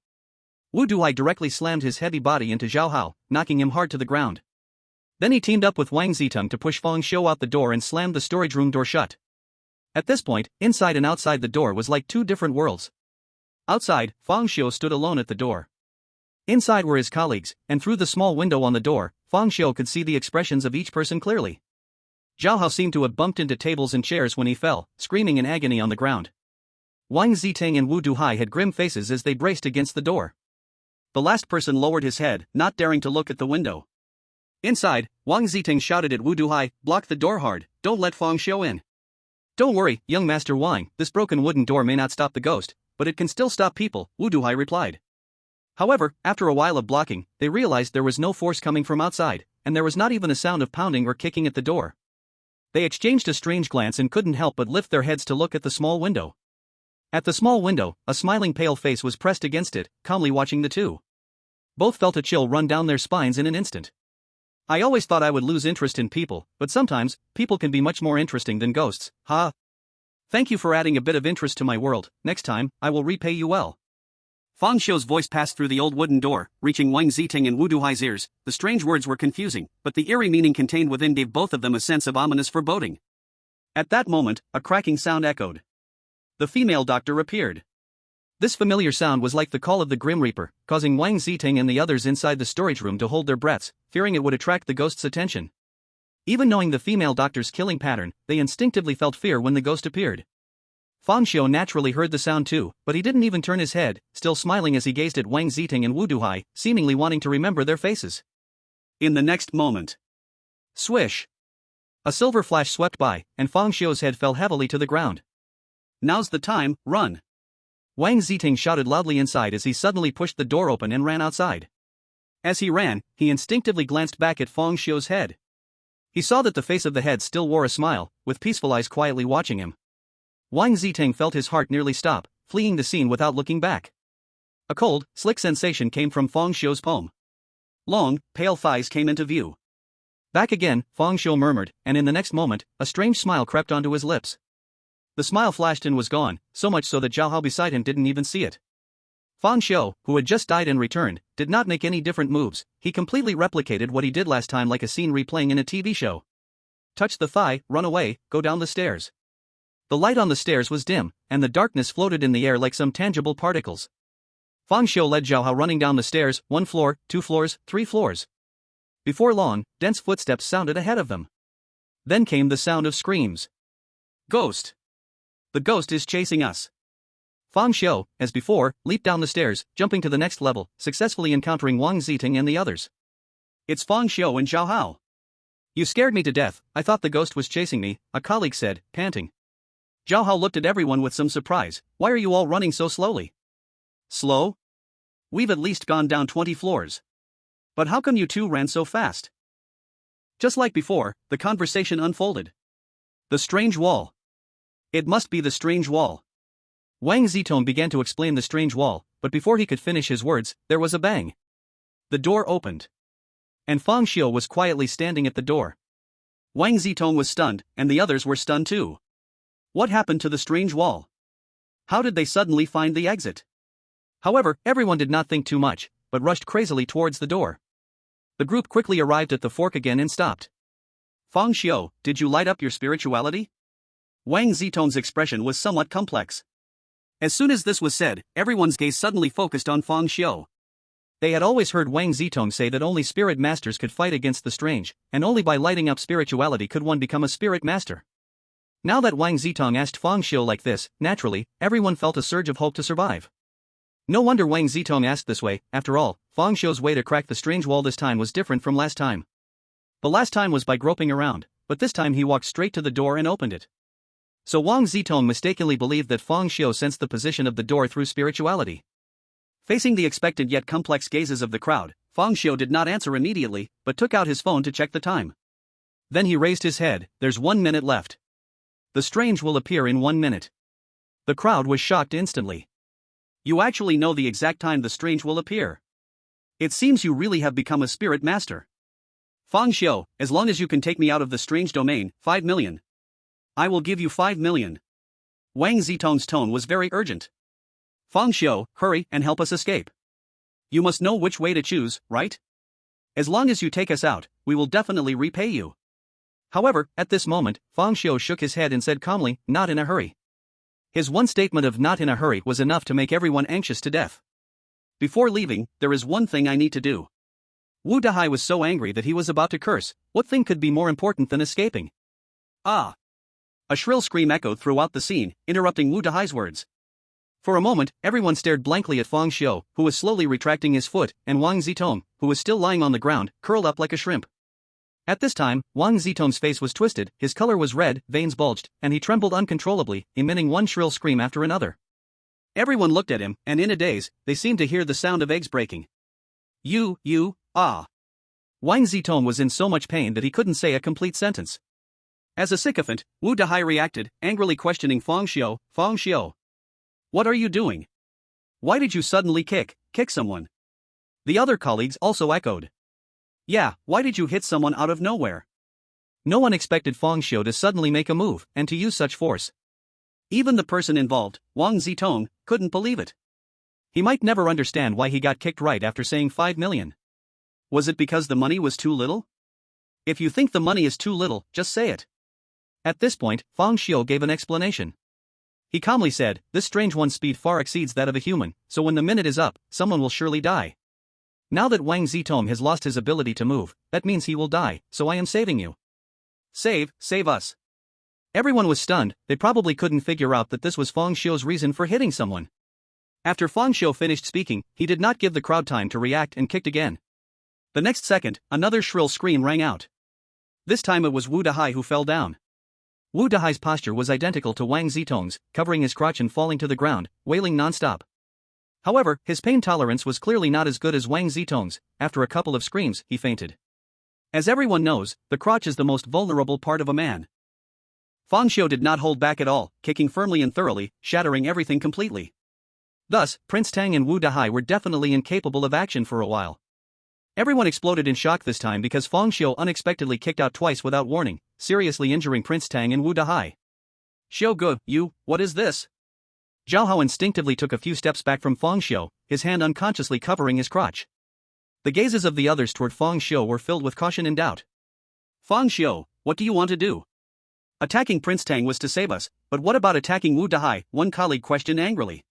Wu Duhai directly slammed his heavy body into Zhao Hao, knocking him hard to the ground. Then he teamed up with Wang Zitong to push Feng Xiu out the door and slammed the storage room door shut. At this point, inside and outside the door was like two different worlds. Outside, Feng Xiu stood alone at the door. Inside were his colleagues, and through the small window on the door, Feng Xiu could see the expressions of each person clearly. Zhao Hao seemed to have bumped into tables and chairs when he fell, screaming in agony on the ground. Wang Ziting and Wu Duhai had grim faces as they braced against the door. The last person lowered his head, not daring to look at the window. Inside, Wang Ziting shouted at Wu Duhai, "Block the door hard, don't let Feng Xiu in." "Don't worry, young Master Wang, this broken wooden door may not stop the ghost, but it can still stop people," Wu Duhai replied. However, after a while of blocking, they realized there was no force coming from outside, and there was not even a sound of pounding or kicking at the door. They exchanged a strange glance and couldn't help but lift their heads to look at the small window. At the small window, a smiling pale face was pressed against it, calmly watching the two. Both felt a chill run down their spines in an instant. "I always thought I would lose interest in people, but sometimes, people can be much more interesting than ghosts, huh? Thank you for adding a bit of interest to my world. Next time, I will repay you well." Feng Xiu's voice passed through the old wooden door, reaching Wang Ziting and Wu Duhai's ears. The strange words were confusing, but the eerie meaning contained within gave both of them a sense of ominous foreboding. At that moment, a cracking sound echoed. The female doctor appeared. This familiar sound was like the call of the Grim Reaper, causing Wang Ziting and the others inside the storage room to hold their breaths, fearing it would attract the ghost's attention. Even knowing the female doctor's killing pattern, they instinctively felt fear when the ghost appeared. Feng Xiu naturally heard the sound too, but he didn't even turn his head, still smiling as he gazed at Wang Ziting and Wu Duhai, seemingly wanting to remember their faces. In the next moment, swish! A silver flash swept by, and Feng Xiu's head fell heavily to the ground. "Now's the time, run!" Wang Ziting shouted loudly inside as he suddenly pushed the door open and ran outside. As he ran, he instinctively glanced back at Feng Xiu's head. He saw that the face of the head still wore a smile, with peaceful eyes quietly watching him. Wang Ziting felt his heart nearly stop, fleeing the scene without looking back. A cold, slick sensation came from Feng Xiu's palm. Long, pale thighs came into view. "Back again," Feng Xiu murmured, and in the next moment, a strange smile crept onto his lips. The smile flashed and was gone, so much so that Zhao Hao beside him didn't even see it. Feng Xiu, who had just died and returned, did not make any different moves. He completely replicated what he did last time, like a scene replaying in a TV show. Touch the thigh, run away, go down the stairs. The light on the stairs was dim, and the darkness floated in the air like some tangible particles. Feng Xiu led Zhao Hao running down the stairs, 1 floor, 2 floors, 3 floors. Before long, dense footsteps sounded ahead of them. Then came the sound of screams. "Ghost! The ghost is chasing us!" Feng Xiu, as before, leaped down the stairs, jumping to the next level, successfully encountering Wang Ziting and the others. "It's Feng Xiu and Zhao Hao." "You scared me to death, I thought the ghost was chasing me," a colleague said, panting. Zhao Hao looked at everyone with some surprise. "Why are you all running so slowly?" "Slow? We've at least gone down 20 floors. But how come you two ran so fast?" Just like before, the conversation unfolded. "The strange wall. It must be the strange wall." Wang Zitong began to explain the strange wall, but before he could finish his words, there was a bang. The door opened. And Feng Xiu was quietly standing at the door. Wang Zitong was stunned, and the others were stunned too. What happened to the strange wall? How did they suddenly find the exit? However, everyone did not think too much, but rushed crazily towards the door. The group quickly arrived at the fork again and stopped. "Feng Xiu, did you light up your spirituality?" Wang Zitong's expression was somewhat complex. As soon as this was said, everyone's gaze suddenly focused on Feng Xiu. They had always heard Wang Zitong say that only spirit masters could fight against the strange, and only by lighting up spirituality could one become a spirit master. Now that Wang Zitong asked Feng Xiu like this, naturally, everyone felt a surge of hope to survive. No wonder Wang Zitong asked this way. After all, Feng Xiu's way to crack the strange wall this time was different from last time. The last time was by groping around, but this time he walked straight to the door and opened it. So Wang Zitong mistakenly believed that Feng Xiu sensed the position of the door through spirituality. Facing the expected yet complex gazes of the crowd, Feng Xiu did not answer immediately, but took out his phone to check the time. Then he raised his head. There's 1 minute left. The strange will appear in 1 minute. The crowd was shocked instantly. You actually know the exact time the strange will appear. It seems you really have become a spirit master. Fang Xiu, as long as you can take me out of the strange domain, 5 million. I will give you 5 million. Wang Zitong's tone was very urgent. Fang Xiu, hurry and help us escape. You must know which way to choose, right? As long as you take us out, we will definitely repay you. However, at this moment, Fang Xiu shook his head and said calmly, not in a hurry. His one statement of not in a hurry was enough to make everyone anxious to death. Before leaving, there is one thing I need to do. Wu Dahai was so angry that he was about to curse. What thing could be more important than escaping? Ah! A shrill scream echoed throughout the scene, interrupting Wu Dahai's words. For a moment, everyone stared blankly at Fang Xiu, who was slowly retracting his foot, and Wang Zitong, who was still lying on the ground, curled up like a shrimp. At this time, Wang Zitong's face was twisted, his color was red, veins bulged, and he trembled uncontrollably, emitting one shrill scream after another. Everyone looked at him, and in a daze, they seemed to hear the sound of eggs breaking. Ah! Wang Zitong was in so much pain that he couldn't say a complete sentence. As a sycophant, Wu Dahai reacted, angrily questioning Fang Xiu, Fang Xiu. What are you doing? Why did you suddenly kick someone? The other colleagues also echoed. Yeah, why did you hit someone out of nowhere? No one expected Fang Xiu to suddenly make a move, and to use such force. Even the person involved, Wang Zitong, couldn't believe it. He might never understand why he got kicked right after saying 5 million. Was it because the money was too little? If you think the money is too little, just say it. At this point, Fang Xiu gave an explanation. He calmly said, this strange one's speed far exceeds that of a human, so when the minute is up, someone will surely die. Now that Wang Zitong has lost his ability to move, that means he will die, so I am saving you. Save us. Everyone was stunned, they probably couldn't figure out that this was Fang Xiu's reason for hitting someone. After Fang Xiu finished speaking, he did not give the crowd time to react and kicked again. The next second, another shrill scream rang out. This time it was Wu Dahai who fell down. Wu Dahai's posture was identical to Wang Zitong's, covering his crotch and falling to the ground, wailing non-stop. However, his pain tolerance was clearly not as good as Wang Zitong's. After a couple of screams, he fainted. As everyone knows, the crotch is the most vulnerable part of a man. Fang Xiu did not hold back at all, kicking firmly and thoroughly, shattering everything completely. Thus, Prince Tang and Wu Dahai were definitely incapable of action for a while. Everyone exploded in shock this time because Fang Xiu unexpectedly kicked out twice without warning, seriously injuring Prince Tang and Wu Dahai. Xiu Gu, what is this? Zhao Hao instinctively took a few steps back from Fang Xiu, his hand unconsciously covering his crotch. The gazes of the others toward Fang Xiu were filled with caution and doubt. Fang Xiu, what do you want to do? Attacking Prince Tang was to save us, but what about attacking Wu Dahai? One colleague questioned angrily.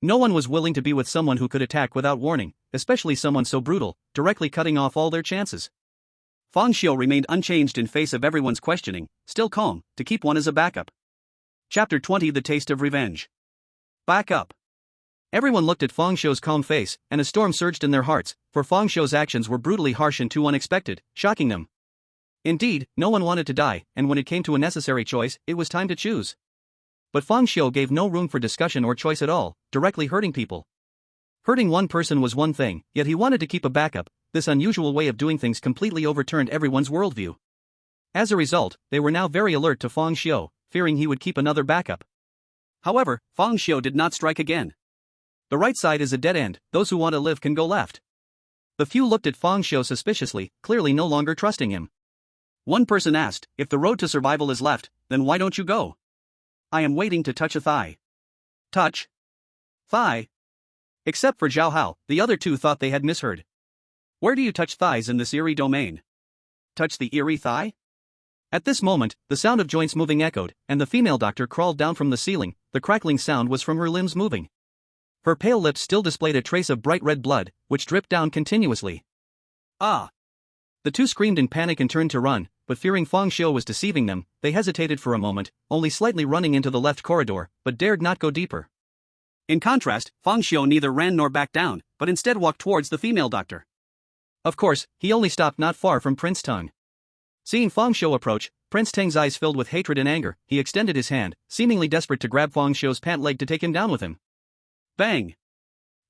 No one was willing to be with someone who could attack without warning, especially someone so brutal, directly cutting off all their chances. Fang Xiu remained unchanged in face of everyone's questioning, still calm, to keep one as a backup. Chapter 20 The Taste of Revenge. Back up. Everyone looked at Fang Xiu's calm face, and a storm surged in their hearts, for Fang Xiu's actions were brutally harsh and too unexpected, shocking them. Indeed, no one wanted to die, and when it came to a necessary choice, it was time to choose. But Fang Xiu gave no room for discussion or choice at all, directly hurting people. Hurting one person was one thing, yet he wanted to keep a backup. This unusual way of doing things completely overturned everyone's worldview. As a result, they were now very alert to Fang Xiu, fearing he would keep another backup. However, Fang Xiu did not strike again. The right side is a dead end, those who want to live can go left. The few looked at Fang Xiu suspiciously, clearly no longer trusting him. One person asked, if the road to survival is left, then why don't you go? I am waiting to touch a thigh. Touch? Thigh? Except for Zhao Hao, the other two thought they had misheard. Where do you touch thighs in this Eerie domain? Touch the Eerie thigh? At this moment, the sound of joints moving echoed, and the female doctor crawled down from the ceiling. The crackling sound was from her limbs moving. Her pale lips still displayed a trace of bright red blood, which dripped down continuously. Ah! The two screamed in panic and turned to run, but fearing Fang Xiu was deceiving them, they hesitated for a moment, only slightly running into the left corridor, but dared not go deeper. In contrast, Fang Xiu neither ran nor backed down, but instead walked towards the female doctor. Of course, he only stopped not far from Prince Tang. Seeing Fang Xiu approach, Prince Tang's eyes filled with hatred and anger. He extended his hand, seemingly desperate to grab Fang Xiu's pant leg to take him down with him. Bang!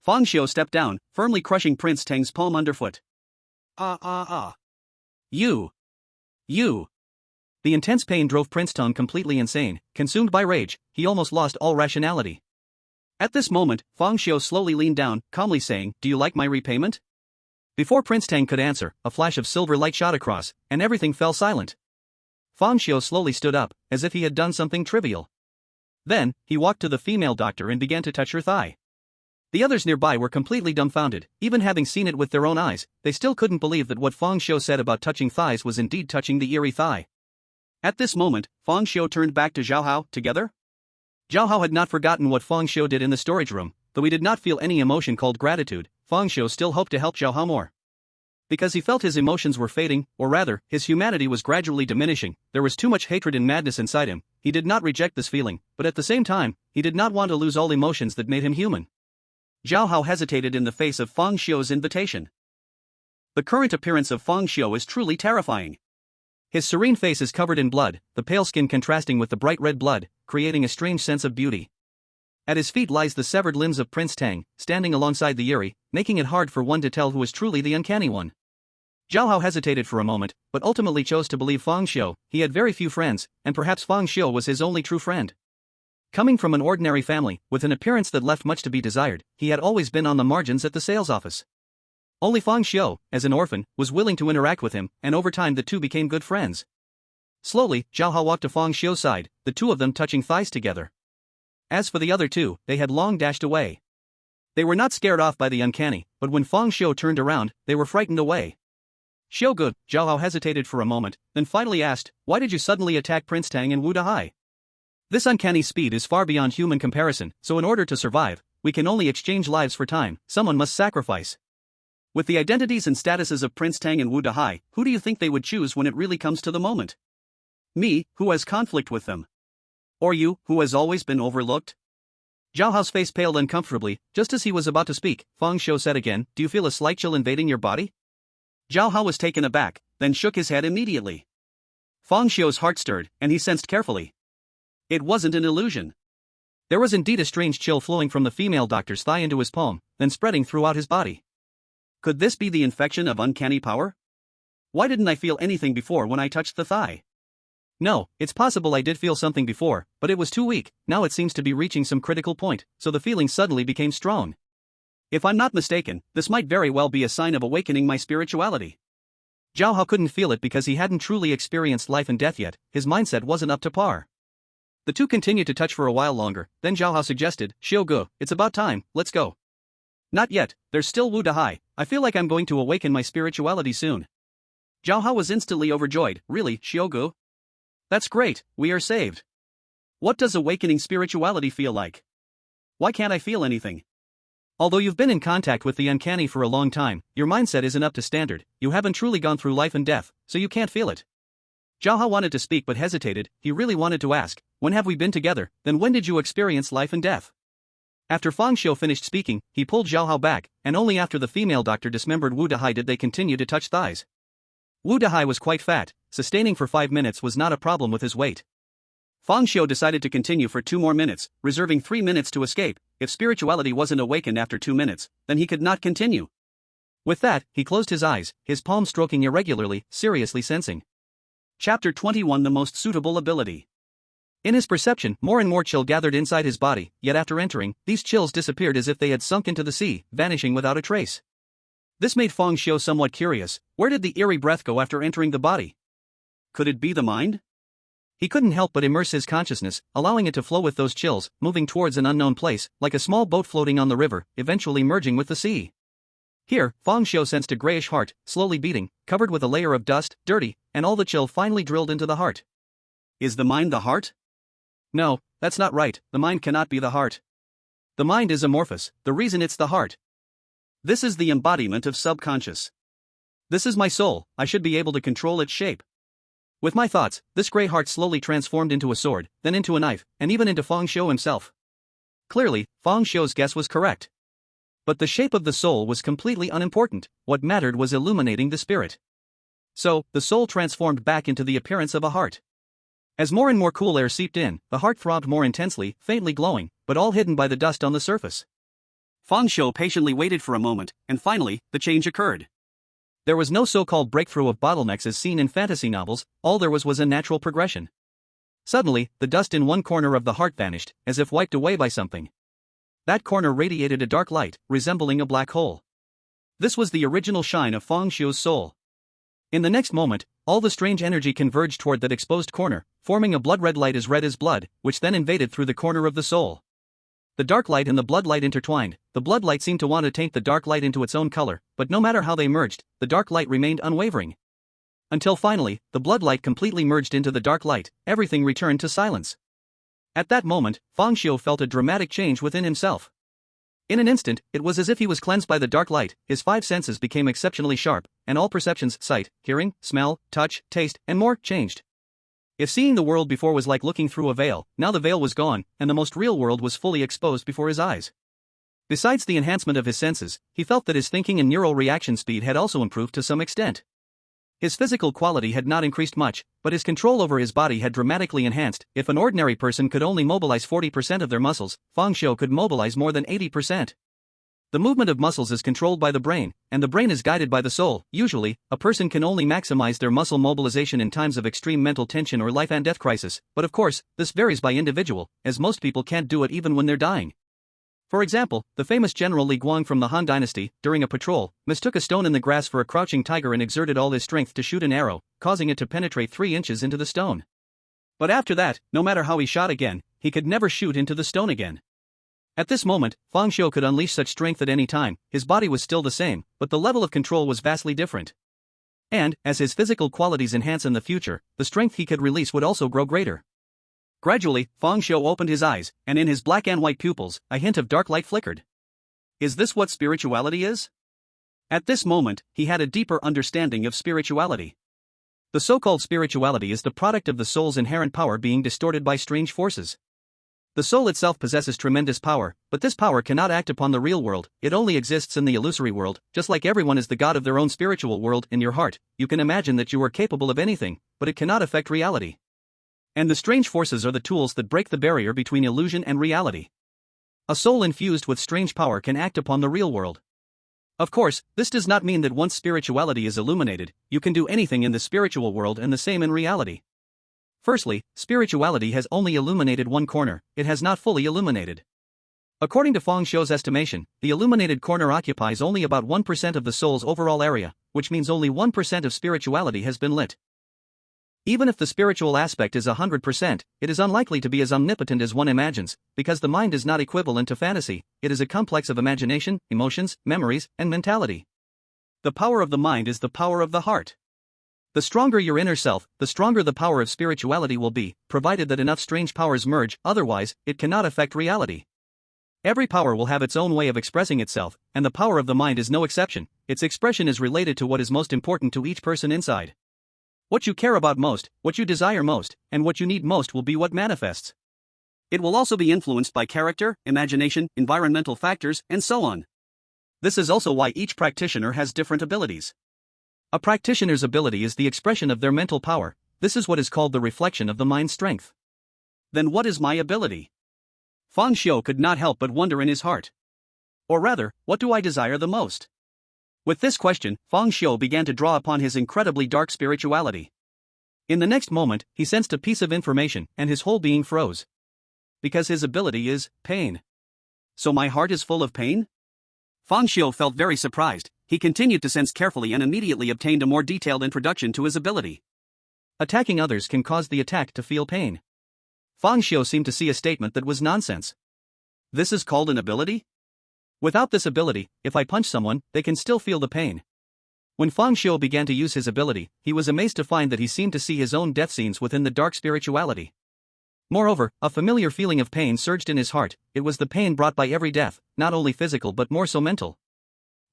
Fang Xiu stepped down, firmly crushing Prince Tang's palm underfoot. You! You! The intense pain drove Prince Tong completely insane. Consumed by rage, he almost lost all rationality. At this moment, Fang Xiu slowly leaned down, calmly saying, "Do you like my repayment?" Before Prince Tang could answer, a flash of silver light shot across, and everything fell silent. Fang Xiu slowly stood up, as if he had done something trivial. Then, he walked to the female doctor and began to touch her thigh. The others nearby were completely dumbfounded. Even having seen it with their own eyes, they still couldn't believe that what Fang Xiu said about touching thighs was indeed touching the Eerie thigh. At this moment, Fang Xiu turned back to Zhao Hao. Together? Zhao Hao had not forgotten what Fang Xiu did in the storage room. Though he did not feel any emotion called gratitude, Fang Xiu still hoped to help Zhao Hao more. Because he felt his emotions were fading, or rather, his humanity was gradually diminishing. There was too much hatred and madness inside him. He did not reject this feeling, but at the same time, he did not want to lose all emotions that made him human. Zhao Hao hesitated in the face of Fang Xiu's invitation. The current appearance of Fang Xiu is truly terrifying. His serene face is covered in blood, the pale skin contrasting with the bright red blood, creating a strange sense of beauty. At his feet lies the severed limbs of Prince Tang, standing alongside the Eerie, making it hard for one to tell who is truly the uncanny one. Zhao Hao hesitated for a moment, but ultimately chose to believe Fang Xiu. He had very few friends, and perhaps Fang Xiu was his only true friend. Coming from an ordinary family, with an appearance that left much to be desired, he had always been on the margins at the sales office. Only Fang Xiu, as an orphan, was willing to interact with him, and over time the two became good friends. Slowly, Zhao Hao walked to Fang Xiu's side, the two of them touching thighs together. As for the other two, they had long dashed away. They were not scared off by the uncanny, but when Fang Xiu turned around, they were frightened away. "Xiugu," Zhao Hao hesitated for a moment, then finally asked, "Why did you suddenly attack Prince Tang and Wu Dahai? This uncanny speed is far beyond human comparison, so in order to survive, we can only exchange lives for time. Someone must sacrifice. With the identities and statuses of Prince Tang and Wu Dahai, who do you think they would choose when it really comes to the moment? Me, who has conflict with them? Or you, who has always been overlooked?" Zhao Hao's face paled uncomfortably. Just as he was about to speak, Fang Xiu said again, "Do you feel a slight chill invading your body?" Zhao Hao was taken aback, then shook his head immediately. Fang Xiu's heart stirred, and he sensed carefully. It wasn't an illusion. There was indeed a strange chill flowing from the female doctor's thigh into his palm, then spreading throughout his body. Could this be the infection of uncanny power? Why didn't I feel anything before when I touched the thigh? No, it's possible I did feel something before, but it was too weak. Now it seems to be reaching some critical point, so the feeling suddenly became strong. If I'm not mistaken, this might very well be a sign of awakening my spirituality. Zhao Hao couldn't feel it because he hadn't truly experienced life and death yet. His mindset wasn't up to par. The two continued to touch for a while longer, then Zhao Hao suggested, "Xiugu, it's about time, let's go." "Not yet, there's still Wu Dahai. I feel like I'm going to awaken my spirituality soon." Zhao Hao was instantly overjoyed. "Really, Xiugu? That's great, we are saved. What does awakening spirituality feel like? Why can't I feel anything?" Although you've been in contact with the uncanny for a long time, your mindset isn't up to standard. You haven't truly gone through life and death, so you can't feel it. Zhao Hao wanted to speak but hesitated. He really wanted to ask, "When have we been together? Then when did you experience life and death?" After Fang Xiu finished speaking, he pulled Zhao Hao back, and only after the female doctor dismembered Wu Dahai did they continue to touch thighs. Wu Dahai was quite fat. Sustaining for 5 minutes was not a problem with his weight. Fang Xiu decided to continue for 2 more minutes, reserving 3 minutes to escape. If spirituality wasn't awakened after 2 minutes, then he could not continue. With that, he closed his eyes, his palm stroking irregularly, seriously sensing. Chapter 21: The Most Suitable Ability. In his perception, more and more chill gathered inside his body, yet after entering, these chills disappeared as if they had sunk into the sea, vanishing without a trace. This made Fang Xiu somewhat curious. Where did the eerie breath go after entering the body? Could it be the mind? He couldn't help but immerse his consciousness, allowing it to flow with those chills, moving towards an unknown place, like a small boat floating on the river, eventually merging with the sea. Here, Fang Xiu sensed a grayish heart, slowly beating, covered with a layer of dust, dirty, and all the chill finally drilled into the heart. Is the mind the heart? No, that's not right. The mind cannot be the heart. The mind is amorphous, the reason it's the heart. This is the embodiment of subconscious. This is my soul, I should be able to control its shape. With my thoughts, this grey heart slowly transformed into a sword, then into a knife, and even into Fang Xiu himself. Clearly, Fang Xiu's guess was correct. But the shape of the soul was completely unimportant. What mattered was illuminating the spirit. So, the soul transformed back into the appearance of a heart. As more and more cool air seeped in, the heart throbbed more intensely, faintly glowing, but all hidden by the dust on the surface. Fang Xiu patiently waited for a moment, and finally, the change occurred. There was no so-called breakthrough of bottlenecks as seen in fantasy novels, all there was a natural progression. Suddenly, the dust in one corner of the heart vanished, as if wiped away by something. That corner radiated a dark light, resembling a black hole. This was the original shine of Fang Xiu's soul. In the next moment, all the strange energy converged toward that exposed corner, forming a blood-red light as red as blood, which then invaded through the corner of the soul. The dark light and the blood light intertwined. The blood light seemed to want to taint the dark light into its own color, but no matter how they merged, the dark light remained unwavering. Until finally, the blood light completely merged into the dark light, everything returned to silence. At that moment, Fang Xiu felt a dramatic change within himself. In an instant, it was as if he was cleansed by the dark light, his five senses became exceptionally sharp, and all perceptions, sight, hearing, smell, touch, taste, and more, changed. If seeing the world before was like looking through a veil, now the veil was gone, and the most real world was fully exposed before his eyes. Besides the enhancement of his senses, he felt that his thinking and neural reaction speed had also improved to some extent. His physical quality had not increased much, but his control over his body had dramatically enhanced. If an ordinary person could only mobilize 40% of their muscles, Fang Xiu could mobilize more than 80%. The movement of muscles is controlled by the brain, and the brain is guided by the soul. Usually, a person can only maximize their muscle mobilization in times of extreme mental tension or life and death crisis, but of course, this varies by individual, as most people can't do it even when they're dying. For example, the famous General Li Guang from the Han Dynasty, during a patrol, mistook a stone in the grass for a crouching tiger and exerted all his strength to shoot an arrow, causing it to penetrate 3 inches into the stone. But after that, no matter how he shot again, he could never shoot into the stone again. At this moment, Fang Xiu could unleash such strength at any time. His body was still the same, but the level of control was vastly different. And, as his physical qualities enhance in the future, the strength he could release would also grow greater. Gradually, Fang Xiu opened his eyes, and in his black and white pupils, a hint of dark light flickered. Is this what spirituality is? At this moment, he had a deeper understanding of spirituality. The so-called spirituality is the product of the soul's inherent power being distorted by strange forces. The soul itself possesses tremendous power, but this power cannot act upon the real world, it only exists in the illusory world. Just like everyone is the god of their own spiritual world in your heart, you can imagine that you are capable of anything, but it cannot affect reality. And the strange forces are the tools that break the barrier between illusion and reality. A soul infused with strange power can act upon the real world. Of course, this does not mean that once spirituality is illuminated, you can do anything in the spiritual world and the same in reality. Firstly, spirituality has only illuminated one corner, it has not fully illuminated. According to Fang Xiu's estimation, the illuminated corner occupies only about 1% of the soul's overall area, which means only 1% of spirituality has been lit. Even if the spiritual aspect is 100%, it is unlikely to be as omnipotent as one imagines, because the mind is not equivalent to fantasy, it is a complex of imagination, emotions, memories, and mentality. The power of the mind is the power of the heart. The stronger your inner self, the stronger the power of spirituality will be, provided that enough strange powers merge, otherwise, it cannot affect reality. Every power will have its own way of expressing itself, and the power of the mind is no exception. Its expression is related to what is most important to each person inside. What you care about most, what you desire most, and what you need most will be what manifests. It will also be influenced by character, imagination, environmental factors, and so on. This is also why each practitioner has different abilities. A practitioner's ability is the expression of their mental power. This is what is called the reflection of the mind's strength. Then what is my ability? Fang Xiu could not help but wonder in his heart. Or rather, what do I desire the most? With this question, Fang Xiu began to draw upon his incredibly dark spirituality. In the next moment, he sensed a piece of information, and his whole being froze. Because his ability is pain. So my heart is full of pain? Fang Xiu felt very surprised. He continued to sense carefully and immediately obtained a more detailed introduction to his ability. Attacking others can cause the attacked to feel pain. Fang Xiu seemed to see a statement that was nonsense. This is called an ability? Without this ability, if I punch someone, they can still feel the pain. When Fang Xiu began to use his ability, he was amazed to find that he seemed to see his own death scenes within the dark spirituality. Moreover, a familiar feeling of pain surged in his heart. It was the pain brought by every death, not only physical but more so mental.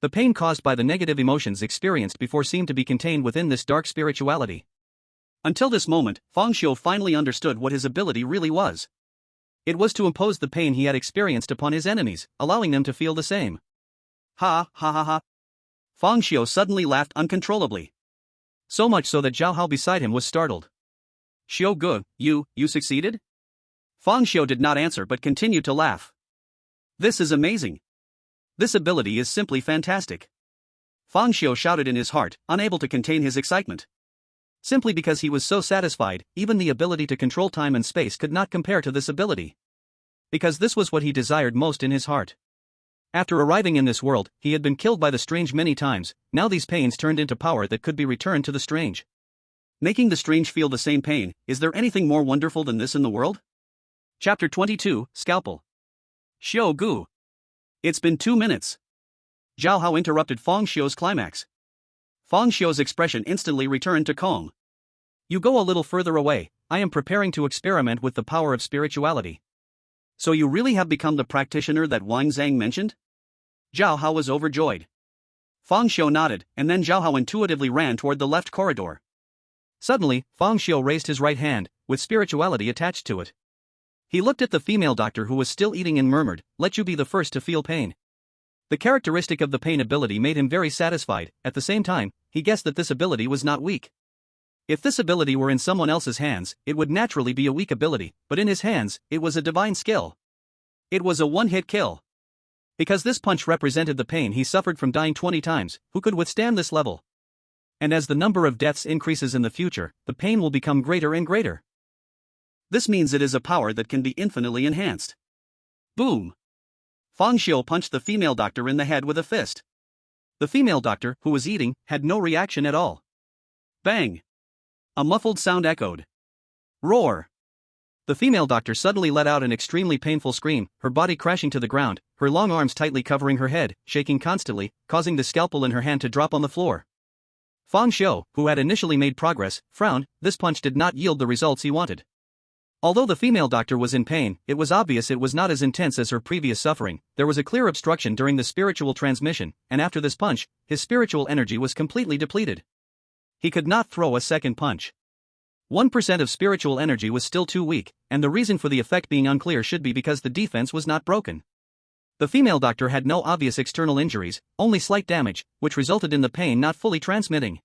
The pain caused by the negative emotions experienced before seemed to be contained within this dark spirituality. Until this moment, Fang Xiu finally understood what his ability really was. It was to impose the pain he had experienced upon his enemies, allowing them to feel the same. Ha ha ha ha. Fang Xiu suddenly laughed uncontrollably. So much so that Zhao Hao beside him was startled. Xiu Gu, you succeeded? Fang Xiu did not answer but continued to laugh. This is amazing. This ability is simply fantastic. Fang Xiu shouted in his heart, unable to contain his excitement. Simply because he was so satisfied, even the ability to control time and space could not compare to this ability. Because this was what he desired most in his heart. After arriving in this world, he had been killed by the strange many times, now these pains turned into power that could be returned to the strange. Making the strange feel the same pain, is there anything more wonderful than this in the world? Chapter 22, Scalpel. Xiao Gu. It's been 2 minutes. Zhao Hao interrupted Fang Xiu's climax. Fang Xiu's expression instantly returned to calm. You go a little further away, I am preparing to experiment with the power of spirituality. So you really have become the practitioner that Wang Zhang mentioned? Zhao Hao was overjoyed. Fang Xiu nodded, and then Zhao Hao intuitively ran toward the left corridor. Suddenly, Fang Xiu raised his right hand, with spirituality attached to it. He looked at the female doctor who was still eating and murmured, "Let you be the first to feel pain." The characteristic of the pain ability made him very satisfied. At the same time, he guessed that this ability was not weak. If this ability were in someone else's hands, it would naturally be a weak ability, but in his hands, it was a divine skill. It was a one-hit kill. Because this punch represented the pain he suffered from dying 20 times, who could withstand this level? And as the number of deaths increases in the future, the pain will become greater and greater. This means it is a power that can be infinitely enhanced. Boom! Fang Xiu punched the female doctor in the head with a fist. The female doctor, who was eating, had no reaction at all. Bang! A muffled sound echoed. Roar! The female doctor suddenly let out an extremely painful scream, her body crashing to the ground, her long arms tightly covering her head, shaking constantly, causing the scalpel in her hand to drop on the floor. Fang Xiu, who had initially made progress, frowned. This punch did not yield the results he wanted. Although the female doctor was in pain, it was obvious it was not as intense as her previous suffering. There was a clear obstruction during the spiritual transmission, and after this punch, his spiritual energy was completely depleted. He could not throw a second punch. 1% of spiritual energy was still too weak, and the reason for the effect being unclear should be because the defense was not broken. The female doctor had no obvious external injuries, only slight damage, which resulted in the pain not fully transmitting.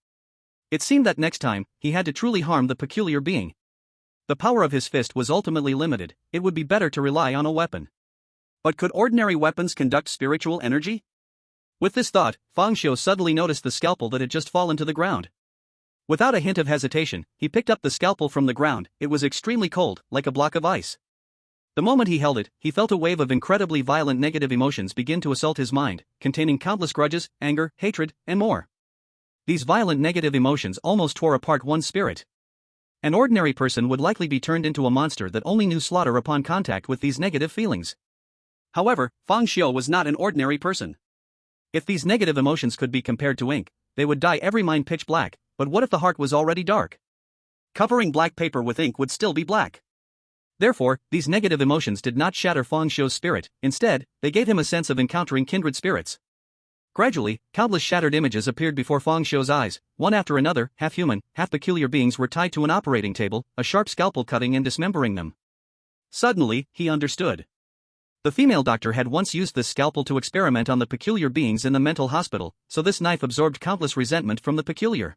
It seemed that next time, he had to truly harm the peculiar being. The power of his fist was ultimately limited, it would be better to rely on a weapon. But could ordinary weapons conduct spiritual energy? With this thought, Fang Xiu suddenly noticed the scalpel that had just fallen to the ground. Without a hint of hesitation, he picked up the scalpel from the ground. It was extremely cold, like a block of ice. The moment he held it, he felt a wave of incredibly violent negative emotions begin to assault his mind, containing countless grudges, anger, hatred, and more. These violent negative emotions almost tore apart one's spirit. An ordinary person would likely be turned into a monster that only knew slaughter upon contact with these negative feelings. However, Fang Xiu was not an ordinary person. If these negative emotions could be compared to ink, they would dye every mind pitch black. But what if the heart was already dark? Covering black paper with ink would still be black. Therefore, these negative emotions did not shatter Fang Xiu's spirit, instead, they gave him a sense of encountering kindred spirits. Gradually, countless shattered images appeared before Fang Xiu's eyes, one after another, half human, half peculiar beings were tied to an operating table, a sharp scalpel cutting and dismembering them. Suddenly, he understood. The female doctor had once used this scalpel to experiment on the peculiar beings in the mental hospital, so this knife absorbed countless resentment from the peculiar.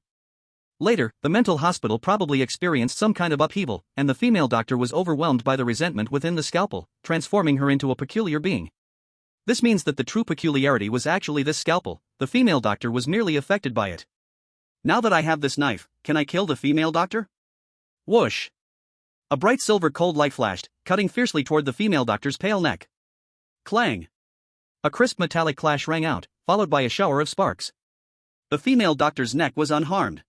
Later, the mental hospital probably experienced some kind of upheaval, and the female doctor was overwhelmed by the resentment within the scalpel, transforming her into a peculiar being. This means that the true peculiarity was actually this scalpel, the female doctor was merely affected by it. Now that I have this knife, can I kill the female doctor? Whoosh! A bright silver cold light flashed, cutting fiercely toward the female doctor's pale neck. Clang! A crisp metallic clash rang out, followed by a shower of sparks. The female doctor's neck was unharmed.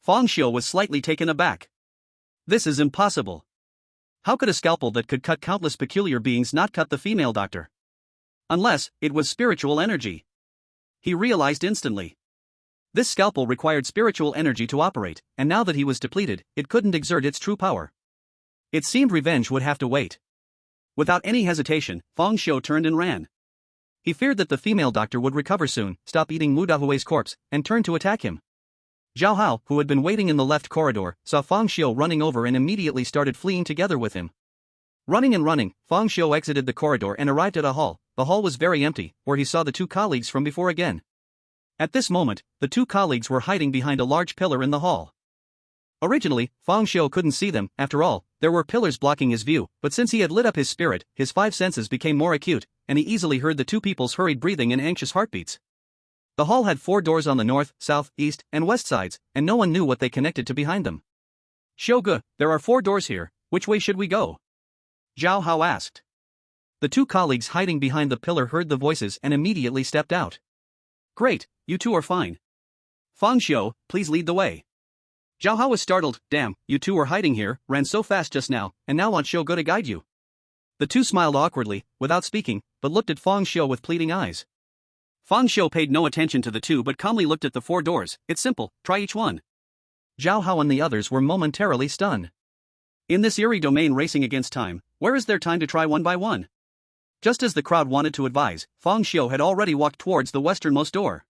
Fang Xiu was slightly taken aback. This is impossible. How could a scalpel that could cut countless peculiar beings not cut the female doctor? Unless, it was spiritual energy. He realized instantly. This scalpel required spiritual energy to operate, and now that he was depleted, it couldn't exert its true power. It seemed revenge would have to wait. Without any hesitation, Fang Xiu turned and ran. He feared that the female doctor would recover soon, stop eating Mu Dahui's corpse, and turn to attack him. Zhao Hao, who had been waiting in the left corridor, saw Fang Xiu running over and immediately started fleeing together with him. Running and running, Fang Xiu exited the corridor and arrived at a hall. The hall was very empty, where he saw the two colleagues from before again. At this moment, the two colleagues were hiding behind a large pillar in the hall. Originally, Fang Xiu couldn't see them. After all, there were pillars blocking his view, but since he had lit up his spirit, his 5 senses became more acute, and he easily heard the two people's hurried breathing and anxious heartbeats. The hall had 4 doors on the north, south, east, and west sides, and no one knew what they connected to behind them. "Shogu, there are 4 doors here, which way should we go?" Zhao Hao asked. The 2 colleagues hiding behind the pillar heard the voices and immediately stepped out. "Great, you 2 are fine. Fang Xiu, please lead the way." Zhao Hao was startled. "Damn, you 2 were hiding here, ran so fast just now, and now want Shogu to guide you." The 2 smiled awkwardly, without speaking, but looked at Fang Xiu with pleading eyes. Fang Xiu paid no attention to the 2 but calmly looked at the 4 doors. "It's simple, try each one." Zhao Hao and the others were momentarily stunned. In this eerie domain racing against time, where is there time to try one by one? Just as the crowd wanted to advise, Fang Xiu had already walked towards the westernmost door.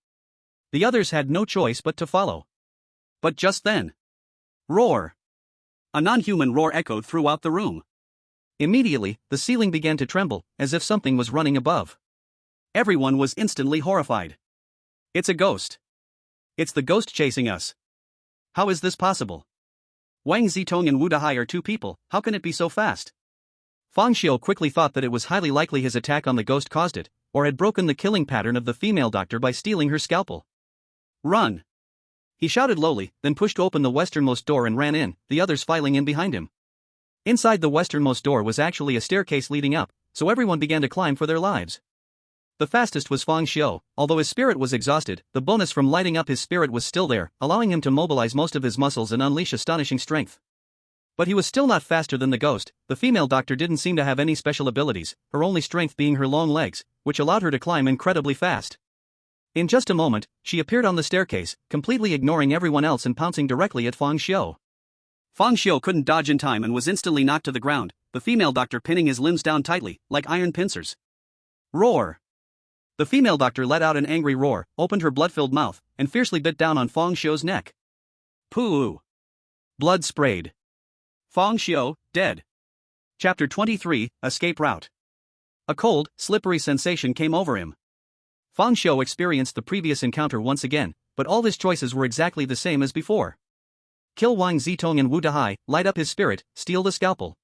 The others had no choice but to follow. But just then, roar! A non-human roar echoed throughout the room. Immediately, the ceiling began to tremble, as if something was running above. Everyone was instantly horrified. "It's a ghost. It's the ghost chasing us. How is this possible? Wang Zitong and Wu Dahai are 2 people, how can it be so fast?" Fang Xiu quickly thought that it was highly likely his attack on the ghost caused it, or had broken the killing pattern of the female doctor by stealing her scalpel. "Run!" He shouted lowly, then pushed open the westernmost door and ran in, the others filing in behind him. Inside the westernmost door was actually a staircase leading up, so everyone began to climb for their lives. The fastest was Fang Xiu. Although his spirit was exhausted, the bonus from lighting up his spirit was still there, allowing him to mobilize most of his muscles and unleash astonishing strength. But he was still not faster than the ghost. The female doctor didn't seem to have any special abilities, her only strength being her long legs, which allowed her to climb incredibly fast. In just a moment, she appeared on the staircase, completely ignoring everyone else and pouncing directly at Fang Xiu. Fang Xiu couldn't dodge in time and was instantly knocked to the ground, the female doctor pinning his limbs down tightly, like iron pincers. Roar! The female doctor let out an angry roar, opened her blood-filled mouth, and fiercely bit down on Fang Xiu's neck. Pooh! Blood sprayed. Fang Xiu, dead. Chapter 23, Escape Route. A cold, slippery sensation came over him. Fang Xiu experienced the previous encounter once again, but all his choices were exactly the same as before. Kill Wang Zitong and Wu Dahai, light up his spirit, steal the scalpel.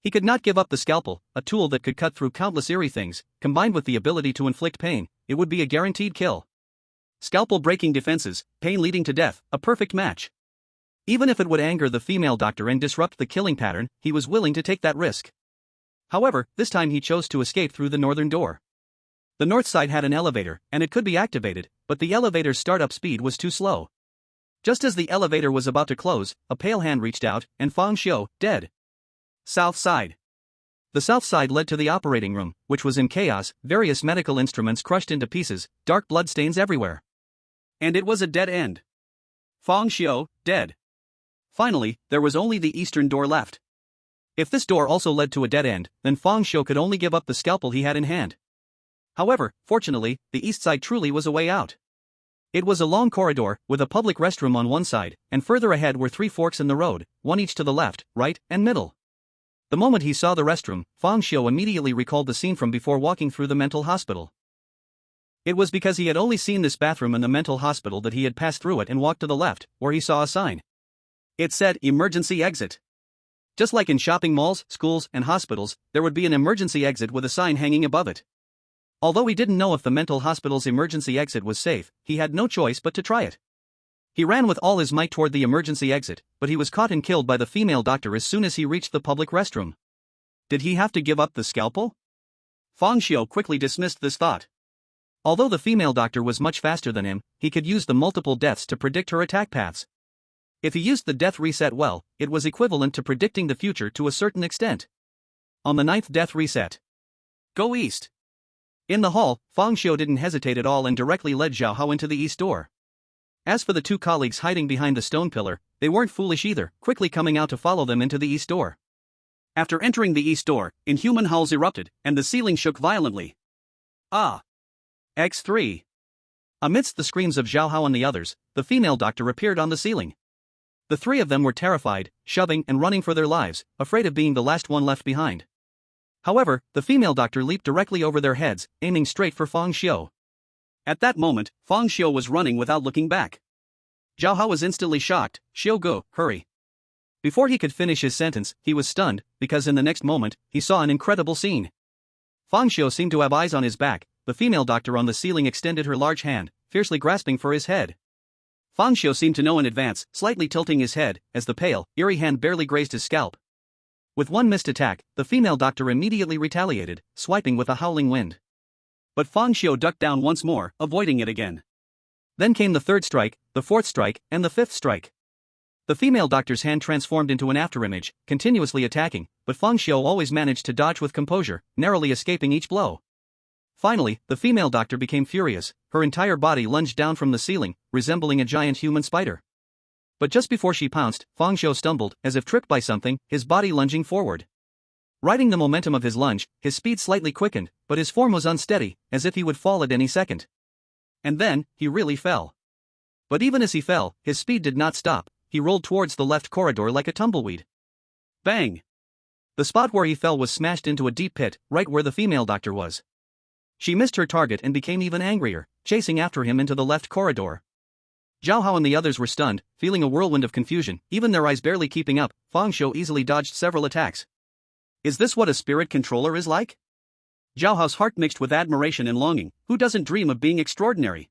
He could not give up the scalpel, a tool that could cut through countless eerie things, combined with the ability to inflict pain, it would be a guaranteed kill. Scalpel breaking defenses, pain leading to death, a perfect match. Even if it would anger the female doctor and disrupt the killing pattern, he was willing to take that risk. However, this time he chose to escape through the northern door. The north side had an elevator, and it could be activated, but the elevator's startup speed was too slow. Just as the elevator was about to close, a pale hand reached out, and Fang Xiu, dead. South side. The south side led to the operating room, which was in chaos, various medical instruments crushed into pieces, dark bloodstains everywhere. And it was a dead end. Fang Xiu, dead. Finally, there was only the eastern door left. If this door also led to a dead end, then Fang Xiu could only give up the scalpel he had in hand. However, fortunately, the east side truly was a way out. It was a long corridor, with a public restroom on one side, and further ahead were 3 forks in the road, one each to the left, right, and middle. The moment he saw the restroom, Fang Xiu immediately recalled the scene from before walking through the mental hospital. It was because he had only seen this bathroom in the mental hospital that he had passed through it and walked to the left, where he saw a sign. It said, "Emergency Exit." Just like in shopping malls, schools, and hospitals, there would be an emergency exit with a sign hanging above it. Although he didn't know if the mental hospital's emergency exit was safe, he had no choice but to try it. He ran with all his might toward the emergency exit, but he was caught and killed by the female doctor as soon as he reached the public restroom. Did he have to give up the scalpel? Fang Xiu quickly dismissed this thought. Although the female doctor was much faster than him, he could use the multiple deaths to predict her attack paths. If he used the death reset well, it was equivalent to predicting the future to a certain extent. On the 9th death reset. Go east. In the hall, Fang Xiu didn't hesitate at all and directly led Zhao Hao into the east door. As for the 2 colleagues hiding behind the stone pillar, they weren't foolish either, quickly coming out to follow them into the east door. After entering the east door, inhuman howls erupted, and the ceiling shook violently. Ah! X3. Amidst the screams of Zhao Hao and the others, the female doctor appeared on the ceiling. The 3 of them were terrified, shoving and running for their lives, afraid of being the last one left behind. However, the female doctor leaped directly over their heads, aiming straight for Fang Xiu. At that moment, Fang Xiu was running without looking back. Zhao Hao was instantly shocked. "Xiu, hurry." Before he could finish his sentence, he was stunned, because in the next moment, he saw an incredible scene. Fang Xiu seemed to have eyes on his back, the female doctor on the ceiling extended her large hand, fiercely grasping for his head. Fang Xiu seemed to know in advance, slightly tilting his head, as the pale, eerie hand barely grazed his scalp. With one missed attack, the female doctor immediately retaliated, swiping with a howling wind. But Fang Xiu ducked down once more, avoiding it again. Then came the third strike, the fourth strike, and the fifth strike. The female doctor's hand transformed into an afterimage, continuously attacking, but Fang Xiu always managed to dodge with composure, narrowly escaping each blow. Finally, the female doctor became furious, her entire body lunged down from the ceiling, resembling a giant human spider. But just before she pounced, Fang Xiu stumbled, as if tripped by something, his body lunging forward. Riding the momentum of his lunge, his speed slightly quickened, but his form was unsteady, as if he would fall at any second. And then, he really fell. But even as he fell, his speed did not stop, he rolled towards the left corridor like a tumbleweed. Bang! The spot where he fell was smashed into a deep pit, right where the female doctor was. She missed her target and became even angrier, chasing after him into the left corridor. Zhao Hao and the others were stunned, feeling a whirlwind of confusion, even their eyes barely keeping up. Fang Xiu easily dodged several attacks. Is this what a spirit controller is like? Zhao Hao's heart mixed with admiration and longing. Who doesn't dream of being extraordinary?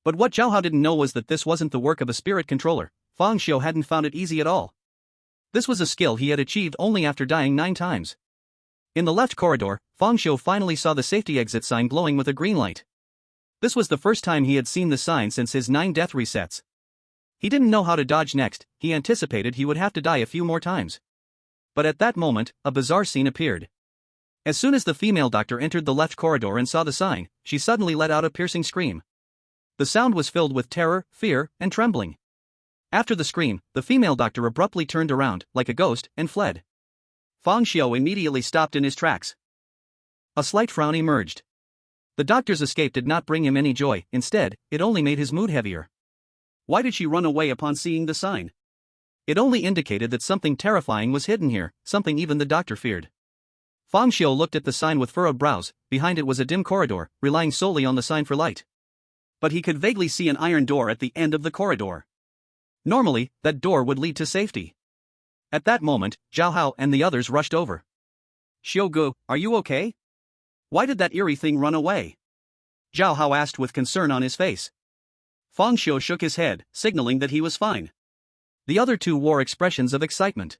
But what Zhao Hao didn't know was that this wasn't the work of a spirit controller. Fang Xiu hadn't found it easy at all. This was a skill he had achieved only after dying 9 times. In the left corridor, Fang Xiu finally saw the safety exit sign glowing with a green light. This was the first time he had seen the sign since his 9 death resets. He didn't know how to dodge next, he anticipated he would have to die a few more times. But at that moment, a bizarre scene appeared. As soon as the female doctor entered the left corridor and saw the sign, she suddenly let out a piercing scream. The sound was filled with terror, fear, and trembling. After the scream, the female doctor abruptly turned around, like a ghost, and fled. Fang Xiu immediately stopped in his tracks. A slight frown emerged. The doctor's escape did not bring him any joy, instead, it only made his mood heavier. Why did she run away upon seeing the sign? It only indicated that something terrifying was hidden here, something even the doctor feared. Fang Xiu looked at the sign with furrowed brows. Behind it was a dim corridor, relying solely on the sign for light. But he could vaguely see an iron door at the end of the corridor. Normally, that door would lead to safety. At that moment, Zhao Hao and the others rushed over. Xiugu, are you okay? Why did that eerie thing run away? Zhao Hao asked with concern on his face. Fang Xiu shook his head, signaling that he was fine. The other two wore expressions of excitement.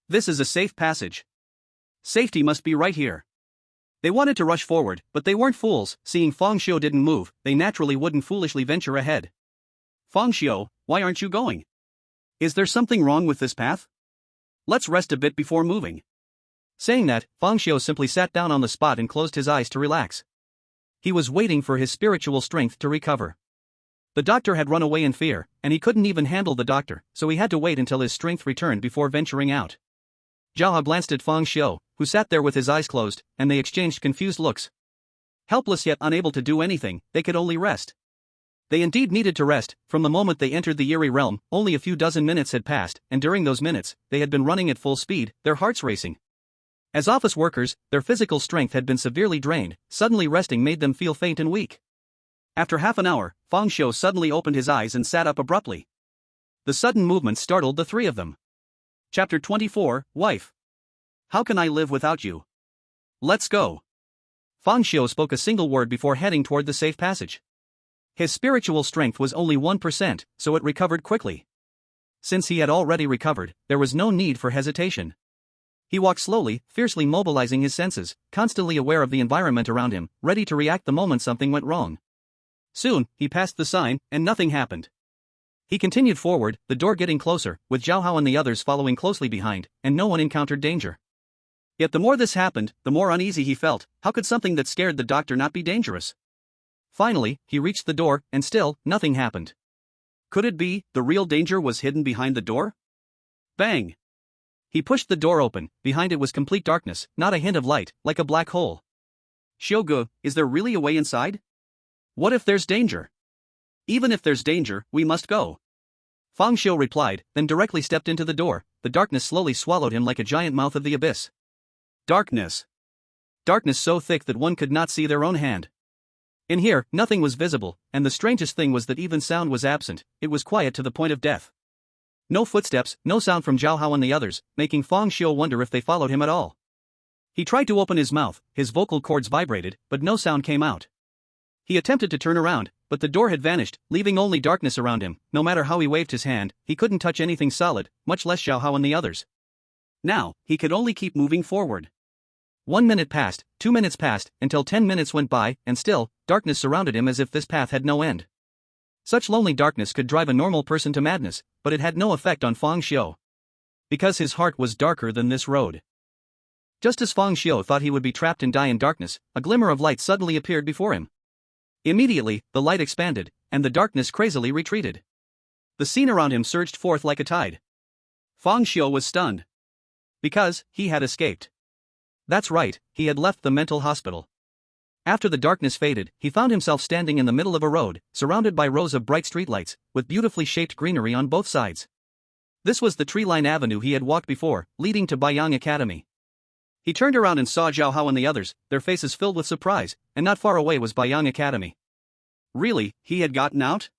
This is a safe passage. Safety must be right here. They wanted to rush forward, but they weren't fools. Seeing Fang Xiu didn't move, they naturally wouldn't foolishly venture ahead. Fang Xiu, why aren't you going? Is there something wrong with this path? Let's rest a bit before moving. Saying that, Fang Xiu simply sat down on the spot and closed his eyes to relax. He was waiting for his spiritual strength to recover. The doctor had run away in fear, and he couldn't even handle the doctor, so he had to wait until his strength returned before venturing out. Zhao Hao glanced at Fang Xiu, who sat there with his eyes closed, and they exchanged confused looks. Helpless yet unable to do anything, they could only rest. They indeed needed to rest. From the moment they entered the Eerie realm, only a few dozen minutes had passed, and during those minutes, they had been running at full speed, their hearts racing. As office workers, their physical strength had been severely drained. Suddenly resting made them feel faint and weak. After half an hour, Fang Xiu suddenly opened his eyes and sat up abruptly. The sudden movement startled the 3 of them. Chapter 24, Wife. How can I live without you? Let's go. Fang Xiu spoke a single word before heading toward the safe passage. His spiritual strength was only 1%, so it recovered quickly. Since he had already recovered, there was no need for hesitation. He walked slowly, fiercely mobilizing his senses, constantly aware of the environment around him, ready to react the moment something went wrong. Soon, he passed the sign, and nothing happened. He continued forward, the door getting closer, with Zhao Hao and the others following closely behind, and no one encountered danger. Yet the more this happened, the more uneasy he felt. How could something that scared the doctor not be dangerous? Finally, he reached the door, and still, nothing happened. Could it be, the real danger was hidden behind the door? Bang! He pushed the door open. Behind it was complete darkness, not a hint of light, like a black hole. Xiugu, is there really a way inside? What if there's danger? Even if there's danger, we must go. Fang Xiu replied, then directly stepped into the door. The darkness slowly swallowed him like a giant mouth of the abyss. Darkness. Darkness so thick that one could not see their own hand. In here, nothing was visible, and the strangest thing was that even sound was absent. It was quiet to the point of death. No footsteps, no sound from Zhao Hao and the others, making Fang Xiu wonder if they followed him at all. He tried to open his mouth, his vocal cords vibrated, but no sound came out. He attempted to turn around, but the door had vanished, leaving only darkness around him. No matter how he waved his hand, he couldn't touch anything solid, much less Xiao Hao and the others. Now, he could only keep moving forward. 1 minute passed, 2 minutes passed, until 10 minutes went by, and still, darkness surrounded him as if this path had no end. Such lonely darkness could drive a normal person to madness, but it had no effect on Fang Xiu. Because his heart was darker than this road. Just as Fang Xiu thought he would be trapped and die in darkness, a glimmer of light suddenly appeared before him. Immediately, the light expanded, and the darkness crazily retreated. The scene around him surged forth like a tide. Fang Xiu was stunned. Because he had escaped. That's right, he had left the mental hospital. After the darkness faded, he found himself standing in the middle of a road, surrounded by rows of bright streetlights, with beautifully shaped greenery on both sides. This was the tree-lined avenue he had walked before, leading to Baiyang Academy. He turned around and saw Xiao Hao and the others, their faces filled with surprise, and not far away was Baiyang Academy. Really, he had gotten out?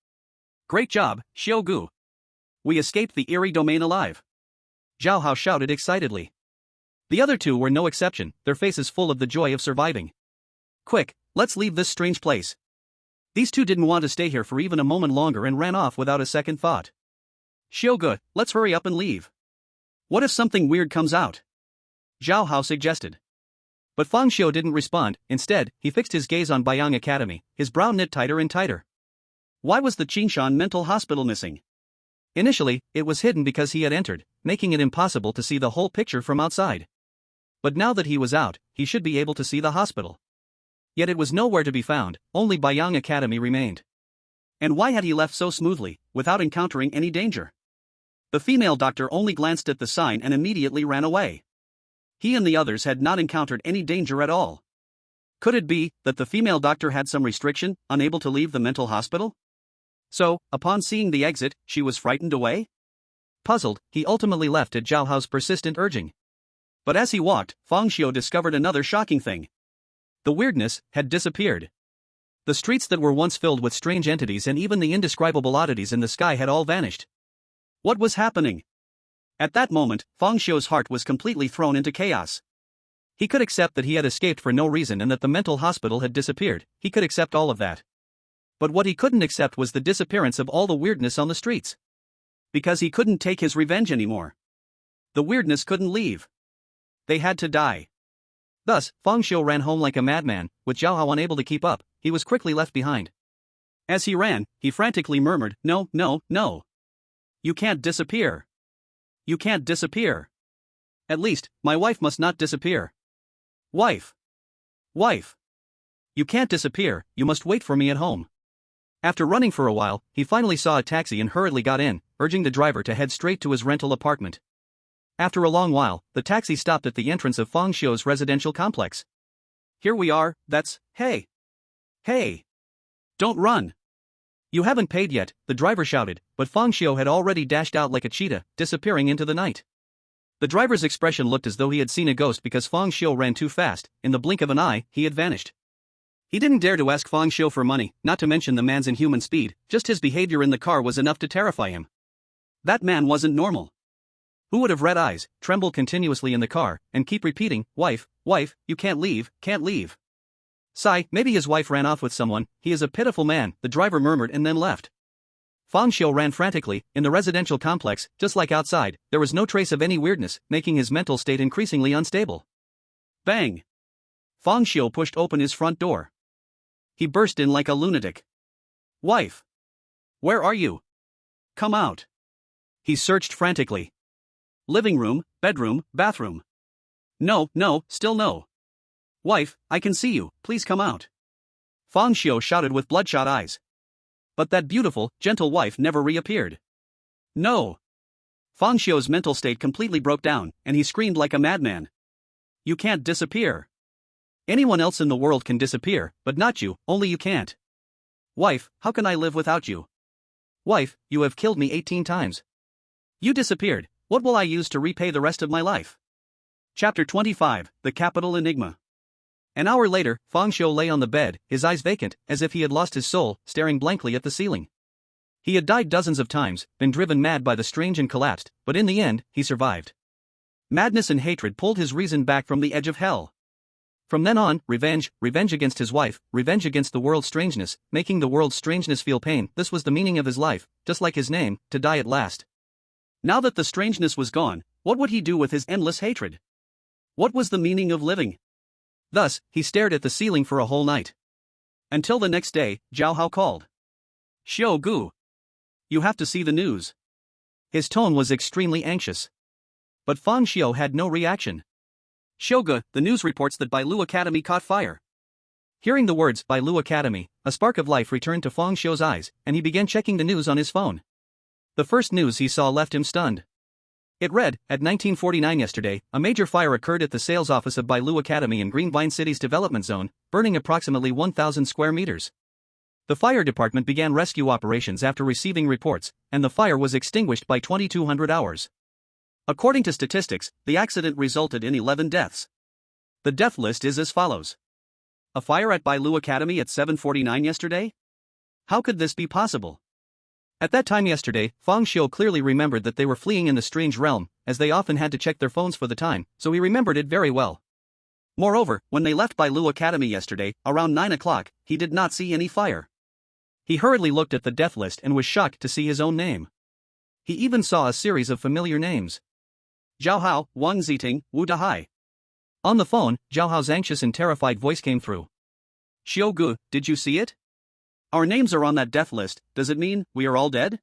Great job, Xiao Gu. We escaped the Eerie domain alive. Xiao Hao shouted excitedly. The other two were no exception, their faces full of the joy of surviving. Quick, let's leave this strange place. These two didn't want to stay here for even a moment longer and ran off without a second thought. Xiaoge, let's hurry up and leave. What if something weird comes out? Zhao Hao suggested. But Fang Xiu didn't respond. Instead, he fixed his gaze on Baiyang Academy, his brow knit tighter and tighter. Why was the Qingshan mental hospital missing? Initially, it was hidden because he had entered, making it impossible to see the whole picture from outside. But now that he was out, he should be able to see the hospital. Yet it was nowhere to be found, only Baiyang Academy remained. And why had he left so smoothly, without encountering any danger? The female doctor only glanced at the sign and immediately ran away. He and the others had not encountered any danger at all. Could it be that the female doctor had some restriction, unable to leave the mental hospital? So, upon seeing the exit, she was frightened away? Puzzled, he ultimately left at Zhao Hao's persistent urging. But as he walked, Fang Xiu discovered another shocking thing. The weirdness had disappeared. The streets that were once filled with strange entities and even the indescribable oddities in the sky had all vanished. What was happening? At that moment, Fang Xiu's heart was completely thrown into chaos. He could accept that he had escaped for no reason and that the mental hospital had disappeared. He could accept all of that. But what he couldn't accept was the disappearance of all the weirdness on the streets. Because he couldn't take his revenge anymore. The weirdness couldn't leave. They had to die. Thus, Fang Xiu ran home like a madman, with Zhao Hao unable to keep up. He was quickly left behind. As he ran, he frantically murmured, "No, no, no. You can't disappear. You can't disappear. At least, my wife must not disappear. Wife. Wife. You can't disappear, you must wait for me at home." After running for a while, he finally saw a taxi and hurriedly got in, urging the driver to head straight to his rental apartment. After a long while, the taxi stopped at the entrance of Fang Xiu's residential complex. "Here we are, hey. Hey. Don't run. You haven't paid yet," the driver shouted, but Fang Xiu had already dashed out like a cheetah, disappearing into the night. The driver's expression looked as though he had seen a ghost because Fang Xiu ran too fast. In the blink of an eye, he had vanished. He didn't dare to ask Fang Xiu for money, not to mention the man's inhuman speed. Just his behavior in the car was enough to terrify him. That man wasn't normal. Who would have red eyes, tremble continuously in the car, and keep repeating, "Wife, wife, you can't leave, can't leave." Sigh, maybe his wife ran off with someone. He is a pitiful man, the driver murmured and then left. Fang Xiu ran frantically. In the residential complex, just like outside, there was no trace of any weirdness, making his mental state increasingly unstable. Bang! Fang Xiu pushed open his front door. He burst in like a lunatic. "Wife! Where are you? Come out!" He searched frantically. Living room, bedroom, bathroom. No, no, still no. "Wife, I can see you, please come out." Fang Xiu shouted with bloodshot eyes. But that beautiful, gentle wife never reappeared. No. Fang Xiu's mental state completely broke down, and he screamed like a madman. "You can't disappear. Anyone else in the world can disappear, but not you, only you can't. Wife, how can I live without you? Wife, you have killed me 18 times. You disappeared, what will I use to repay the rest of my life?" Chapter 25, The Capital Enigma. An hour later, Fang Xiu lay on the bed, his eyes vacant, as if he had lost his soul, staring blankly at the ceiling. He had died dozens of times, been driven mad by the strange and collapsed, but in the end, he survived. Madness and hatred pulled his reason back from the edge of hell. From then on, revenge against his wife, revenge against the world's strangeness, making the world's strangeness feel pain, this was the meaning of his life, just like his name, to die at last. Now that the strangeness was gone, what would he do with his endless hatred? What was the meaning of living? Thus, he stared at the ceiling for a whole night. Until the next day, Zhao Hao called. "Xiao Gu. You have to see the news." His tone was extremely anxious. But Fang Xiu had no reaction. "Xiao, the news reports that Bailu Academy caught fire." Hearing the words Bailu Academy, a spark of life returned to Fang Xiu's eyes, and he began checking the news on his phone. The first news he saw left him stunned. It read, at 1949 yesterday, a major fire occurred at the sales office of Bailu Academy in Greenvine City's development zone, burning approximately 1,000 square meters. The fire department began rescue operations after receiving reports, and the fire was extinguished by 2200 hours. According to statistics, the accident resulted in 11 deaths. The death list is as follows. A fire at Bailu Academy at 7:49 yesterday? How could this be possible? At that time yesterday, Fang Xiu clearly remembered that they were fleeing in the strange realm, as they often had to check their phones for the time, so he remembered it very well. Moreover, when they left Bailu Academy yesterday, around 9 o'clock, he did not see any fire. He hurriedly looked at the death list and was shocked to see his own name. He even saw a series of familiar names. Zhao Hao, Wang Ziting, Wu Dahai. On the phone, Zhao Hao's anxious and terrified voice came through. "Xiao Gu, did you see it? Our names are on that death list, does it mean we are all dead?"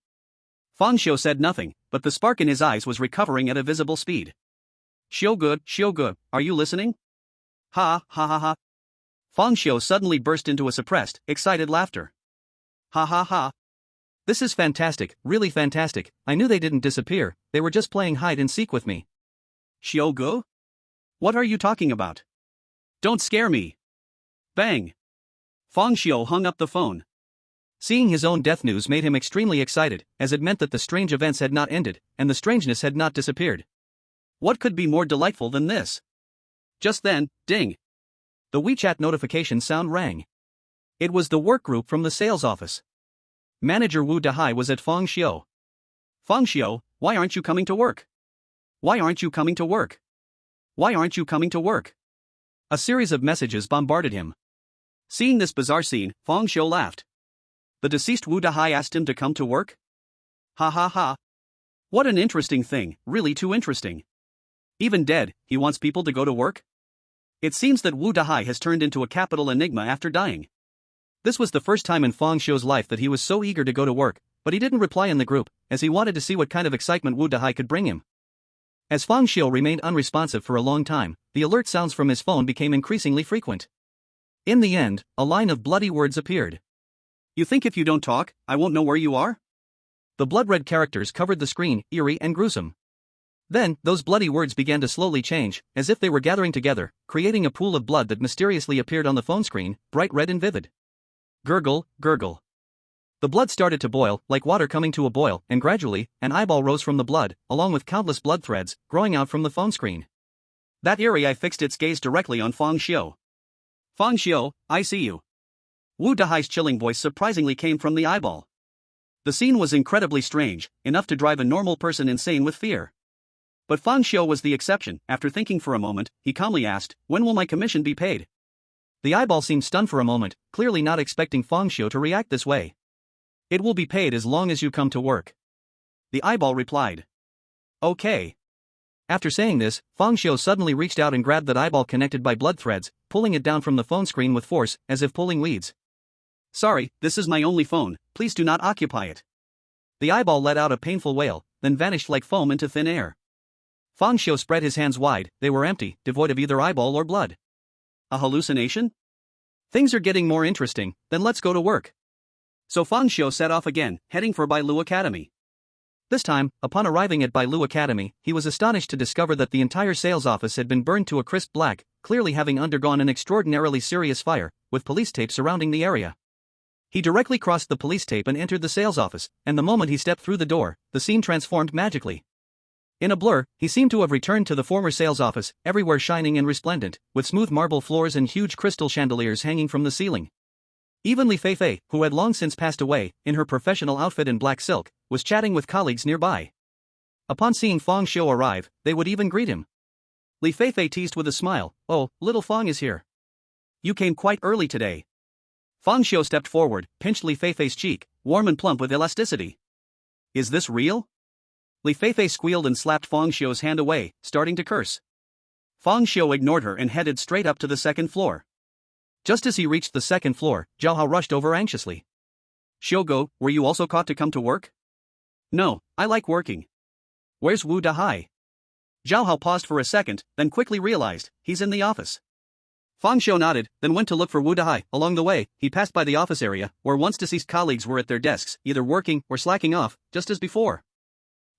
Fang Xiu said nothing, but the spark in his eyes was recovering at a visible speed. Xiao Gu, are you listening?" Ha ha ha ha. Fang Xiu suddenly burst into a suppressed, excited laughter. Ha ha ha. This is fantastic, really fantastic. I knew they didn't disappear, they were just playing hide and seek with me. "Xiao Gu? What are you talking about? Don't scare me." Bang! Fang Xiu hung up the phone. Seeing his own death news made him extremely excited, as it meant that the strange events had not ended, and the strangeness had not disappeared. What could be more delightful than this? Just then, ding! The WeChat notification sound rang. It was the work group from the sales office. Manager Wu Dahai was at Fang Xiu. "Fang Xiu, why aren't you coming to work? Why aren't you coming to work? Why aren't you coming to work?" A series of messages bombarded him. Seeing this bizarre scene, Fang Xiu laughed. The deceased Wu Dahai asked him to come to work? Ha ha ha. What an interesting thing, really too interesting. Even dead, he wants people to go to work? It seems that Wu Dahai has turned into a capital enigma after dying. This was the first time in Fang Xiu's life that he was so eager to go to work, but he didn't reply in the group, as he wanted to see what kind of excitement Wu Dahai could bring him. As Fang Xiu remained unresponsive for a long time, the alert sounds from his phone became increasingly frequent. In the end, a line of bloody words appeared. "You think if you don't talk, I won't know where you are?" The blood-red characters covered the screen, eerie and gruesome. Then, those bloody words began to slowly change, as if they were gathering together, creating a pool of blood that mysteriously appeared on the phone screen, bright red and vivid. Gurgle, gurgle. The blood started to boil, like water coming to a boil, and gradually, an eyeball rose from the blood, along with countless blood threads, growing out from the phone screen. That eerie eye fixed its gaze directly on Fang Xiu. "Fang Xiu, I see you." Wu Dahai's chilling voice surprisingly came from the eyeball. The scene was incredibly strange, enough to drive a normal person insane with fear. But Fang Xiu was the exception. After thinking for a moment, he calmly asked, "When will my commission be paid?" The eyeball seemed stunned for a moment, clearly not expecting Fang Xiu to react this way. "It will be paid as long as you come to work." The eyeball replied. "Okay." After saying this, Fang Xiu suddenly reached out and grabbed that eyeball connected by blood threads, pulling it down from the phone screen with force, as if pulling weeds. "Sorry, this is my only phone, please do not occupy it." The eyeball let out a painful wail, then vanished like foam into thin air. Fang Xiu spread his hands wide, they were empty, devoid of either eyeball or blood. A hallucination? Things are getting more interesting, then let's go to work. So Fang Xiu set off again, heading for Bailu Academy. This time, upon arriving at Bailu Academy, he was astonished to discover that the entire sales office had been burned to a crisp black, clearly having undergone an extraordinarily serious fire, with police tape surrounding the area. He directly crossed the police tape and entered the sales office, and the moment he stepped through the door, the scene transformed magically. In a blur, he seemed to have returned to the former sales office, everywhere shining and resplendent, with smooth marble floors and huge crystal chandeliers hanging from the ceiling. Even Li Feifei, who had long since passed away, in her professional outfit in black silk, was chatting with colleagues nearby. Upon seeing Fang Xiu arrive, they would even greet him. Li Feifei teased with a smile. Oh, little Fang is here. You came quite early today. Fang Xiu stepped forward, pinched Li Feifei's cheek, warm and plump with elasticity. Is this real? Li Feifei squealed and slapped Fang Xiu's hand away, starting to curse. Fang Xiu ignored her and headed straight up to the second floor. Just as he reached the second floor, Zhao Hao rushed over anxiously. Xiugo, were you also caught to come to work? No, I like working. Where's Wu Dahai? Zhao Hao paused for a second, then quickly realized, he's in the office. Fang Xiu nodded, then went to look for Wu Dahai. Along the way, he passed by the office area, where once deceased colleagues were at their desks, either working or slacking off, just as before.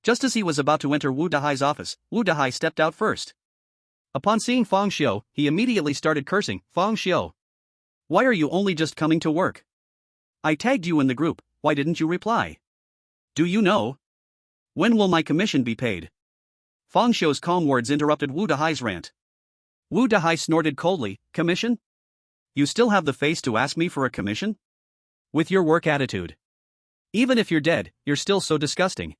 Just as he was about to enter Wu Dahai's office, Wu Dahai stepped out first. Upon seeing Fang Xiu, he immediately started cursing. Fang Xiu, why are you only just coming to work? I tagged you in the group, why didn't you reply? Do you know? When will my commission be paid? Fang Xiu's calm words interrupted Wu Dahai's rant. Wu Dahai snorted coldly, commission? You still have the face to ask me for a commission? With your work attitude. Even if you're dead, you're still so disgusting.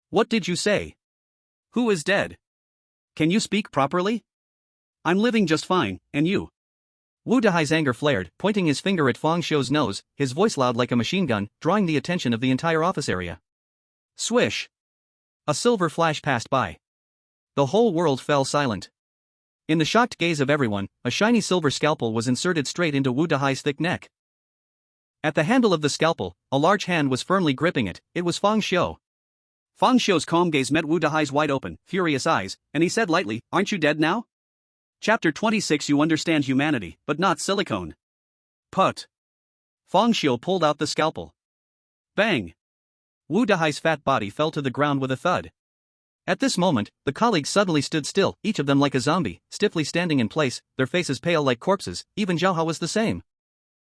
What did you say? Who is dead? Can you speak properly? I'm living just fine, and you? Wu Dahai's anger flared, pointing his finger at Fang Xiu's nose, his voice loud like a machine gun, drawing the attention of the entire office area. Swish! A silver flash passed by. The whole world fell silent. In the shocked gaze of everyone, a shiny silver scalpel was inserted straight into Wu Dahai's thick neck. At the handle of the scalpel, a large hand was firmly gripping it. It was Fang Xiu. Fang Xiu's calm gaze met Wu Dahai's wide-open, furious eyes, and he said lightly, aren't you dead now? Chapter 26. You understand humanity, but not silicone. Put. Fang Xiu pulled out the scalpel. Bang! Wu Dahai's fat body fell to the ground with a thud. At this moment, the colleagues suddenly stood still, each of them like a zombie, stiffly standing in place, their faces pale like corpses. Even Zhao Hao was the same.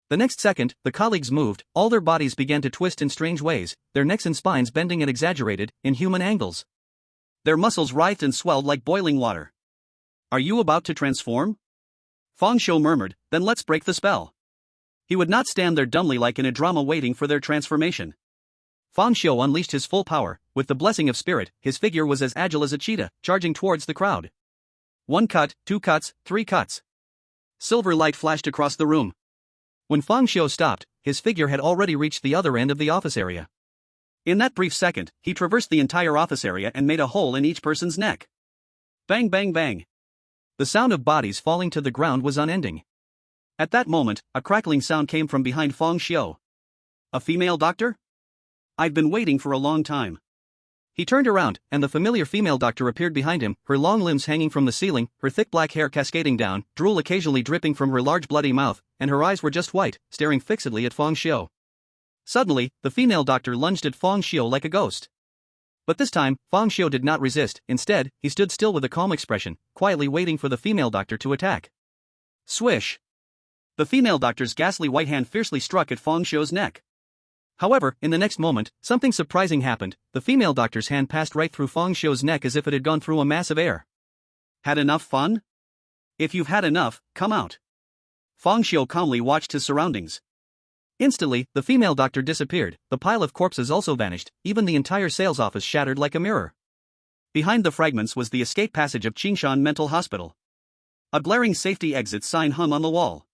The next second, the colleagues moved, all their bodies began to twist in strange ways, their necks and spines bending at exaggerated, inhuman angles. Their muscles writhed and swelled like boiling water. Are you about to transform? Fang Xiu murmured, then let's break the spell. He would not stand there dumbly like in a drama waiting for their transformation. Fang Xiu unleashed his full power, with the blessing of spirit, his figure was as agile as a cheetah, charging towards the crowd. 1 cut, 2 cuts, 3 cuts. Silver light flashed across the room. When Fang Xiu stopped, his figure had already reached the other end of the office area. In that brief second, he traversed the entire office area and made a hole in each person's neck. Bang bang bang. The sound of bodies falling to the ground was unending. At that moment, a crackling sound came from behind Fang Xiu. A female doctor? I've been waiting for a long time. He turned around, and the familiar female doctor appeared behind him, her long limbs hanging from the ceiling, her thick black hair cascading down, drool occasionally dripping from her large bloody mouth, and her eyes were just white, staring fixedly at Fang Xiu. Suddenly, the female doctor lunged at Fang Xiu like a ghost. But this time, Fang Xiu did not resist. Instead, he stood still with a calm expression, quietly waiting for the female doctor to attack. Swish! The female doctor's ghastly white hand fiercely struck at Fang Xiu's neck. However, in the next moment, something surprising happened. The female doctor's hand passed right through Fang Xiu's neck as if it had gone through a mass of air. Had enough fun? If you've had enough, come out. Fang Xiu calmly watched his surroundings. Instantly, the female doctor disappeared, the pile of corpses also vanished, even the entire sales office shattered like a mirror. Behind the fragments was the escape passage of Qingshan Mental Hospital. A glaring safety exit sign hung on the wall.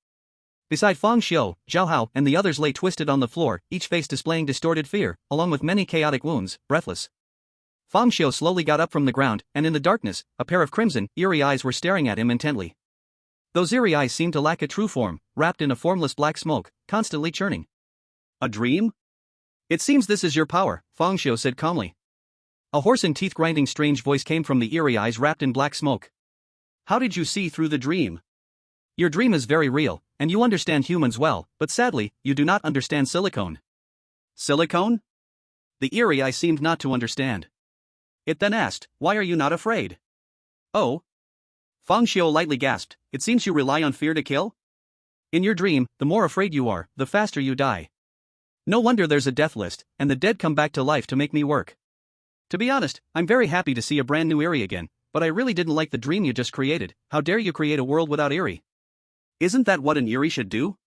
Beside Fang Xiu, Zhao Hao and the others lay twisted on the floor, each face displaying distorted fear, along with many chaotic wounds, breathless. Fang Xiu slowly got up from the ground, and in the darkness, a pair of crimson, eerie eyes were staring at him intently. Those eerie eyes seemed to lack a true form, wrapped in a formless black smoke, constantly churning. A dream? It seems this is your power, Fang Xiu said calmly. A hoarse and teeth-grinding strange voice came from the eerie eyes wrapped in black smoke. How did you see through the dream? Your dream is very real, and you understand humans well, but sadly, you do not understand silicone. Silicone? The eerie eye seemed not to understand. It then asked, why are you not afraid? Oh? Fang Xiu lightly gasped, it seems you rely on fear to kill? In your dream, the more afraid you are, the faster you die. No wonder there's a death list, and the dead come back to life to make me work. To be honest, I'm very happy to see a brand new Eerie again, but I really didn't like the dream you just created. How dare you create a world without Eerie? Isn't that what an Eerie should do?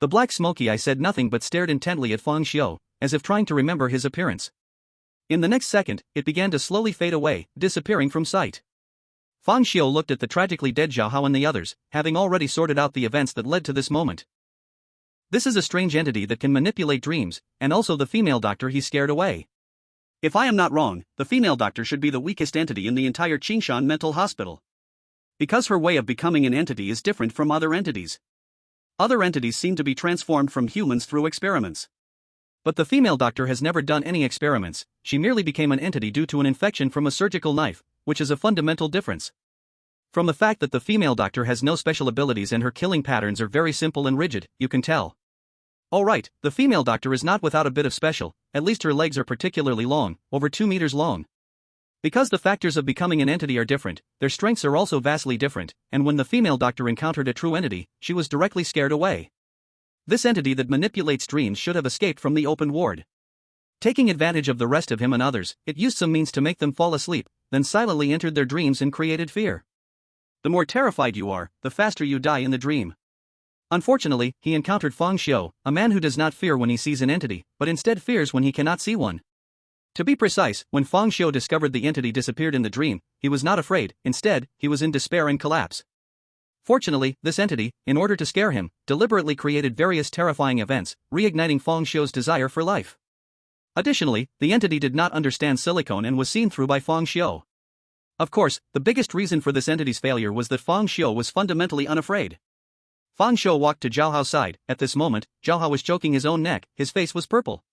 The black smoky eye said nothing but stared intently at Fang Xiu, as if trying to remember his appearance. In the next second, it began to slowly fade away, disappearing from sight. Fang Xiu looked at the tragically dead Zhao Hao and the others, having already sorted out the events that led to this moment. This is a strange entity that can manipulate dreams, and also the female doctor he scared away. If I am not wrong, the female doctor should be the weakest entity in the entire Qingshan mental hospital. Because her way of becoming an entity is different from other entities. Other entities seem to be transformed from humans through experiments. But the female doctor has never done any experiments, she merely became an entity due to an infection from a surgical knife, which is a fundamental difference. From the fact that the female doctor has no special abilities and her killing patterns are very simple and rigid, you can tell. Alright, the female doctor is not without a bit of special, at least her legs are particularly long, over 2 meters long. Because the factors of becoming an entity are different, their strengths are also vastly different, and when the female doctor encountered a true entity, she was directly scared away. This entity that manipulates dreams should have escaped from the open ward. Taking advantage of the rest of him and others, it used some means to make them fall asleep, then silently entered their dreams and created fear. The more terrified you are, the faster you die in the dream. Unfortunately, he encountered Fang Xiu, a man who does not fear when he sees an entity, but instead fears when he cannot see one. To be precise, when Fang Xiu discovered the entity disappeared in the dream, he was not afraid, instead, he was in despair and collapse. Fortunately, this entity, in order to scare him, deliberately created various terrifying events, reigniting Fang Xiu's desire for life. Additionally, the entity did not understand silicone and was seen through by Fang Xiu. Of course, the biggest reason for this entity's failure was that Fang Xiu was fundamentally unafraid. Fang Xiu walked to Zhao Hao's side. At this moment, Zhao Hao was choking his own neck, his face was purple.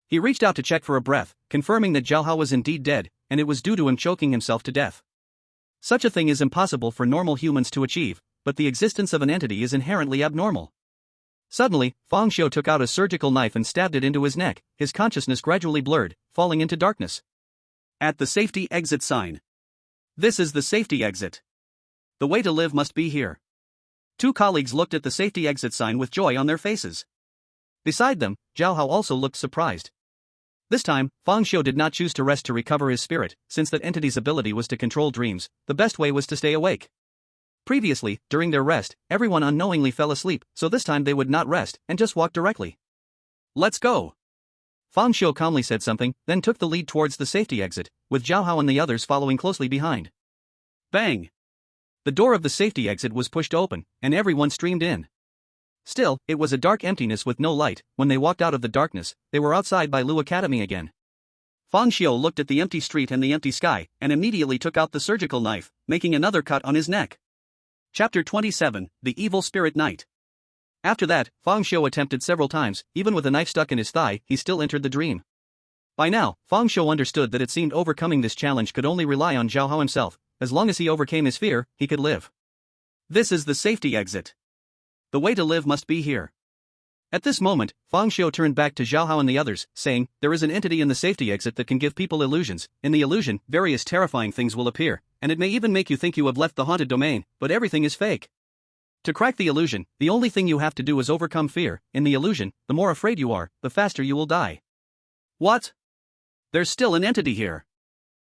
He reached out to check for a breath, confirming that Zhao Hao was indeed dead, and it was due to him choking himself to death. Such a thing is impossible for normal humans to achieve, but the existence of an entity is inherently abnormal. Suddenly, Fang Xiu took out a surgical knife and stabbed it into his neck, his consciousness gradually blurred, falling into darkness. At the safety exit sign. This is the safety exit. The way to live must be here. 2 colleagues looked at the safety exit sign with joy on their faces. Beside them, Zhao Hao also looked surprised. This time, Fang Xiu did not choose to rest to recover his spirit, since that entity's ability was to control dreams, the best way was to stay awake. Previously, during their rest, everyone unknowingly fell asleep, so this time they would not rest, and just walk directly. Let's go! Fang Xiu calmly said something, then took the lead towards the safety exit, with Zhao Hao and the others following closely behind. Bang! The door of the safety exit was pushed open, and everyone streamed in. Still, it was a dark emptiness with no light. When they walked out of the darkness, they were outside Bailu Academy again. Fang Xiu looked at the empty street and the empty sky, and immediately took out the surgical knife, making another cut on his neck. Chapter 27, The Evil Spirit Knight. After that, Fang Xiu attempted several times, even with a knife stuck in his thigh, he still entered the dream. By now, Fang Xiu understood that it seemed overcoming this challenge could only rely on Zhao Hao himself. As long as he overcame his fear, he could live. This is the safety exit. The way to live must be here. At this moment, Fang Xiu turned back to Zhao Hao and the others, saying, there is an entity in the safety exit that can give people illusions. In the illusion, various terrifying things will appear, and it may even make you think you have left the haunted domain, but everything is fake. To crack the illusion, the only thing you have to do is overcome fear. In the illusion, the more afraid you are, the faster you will die. What? There's still an entity here.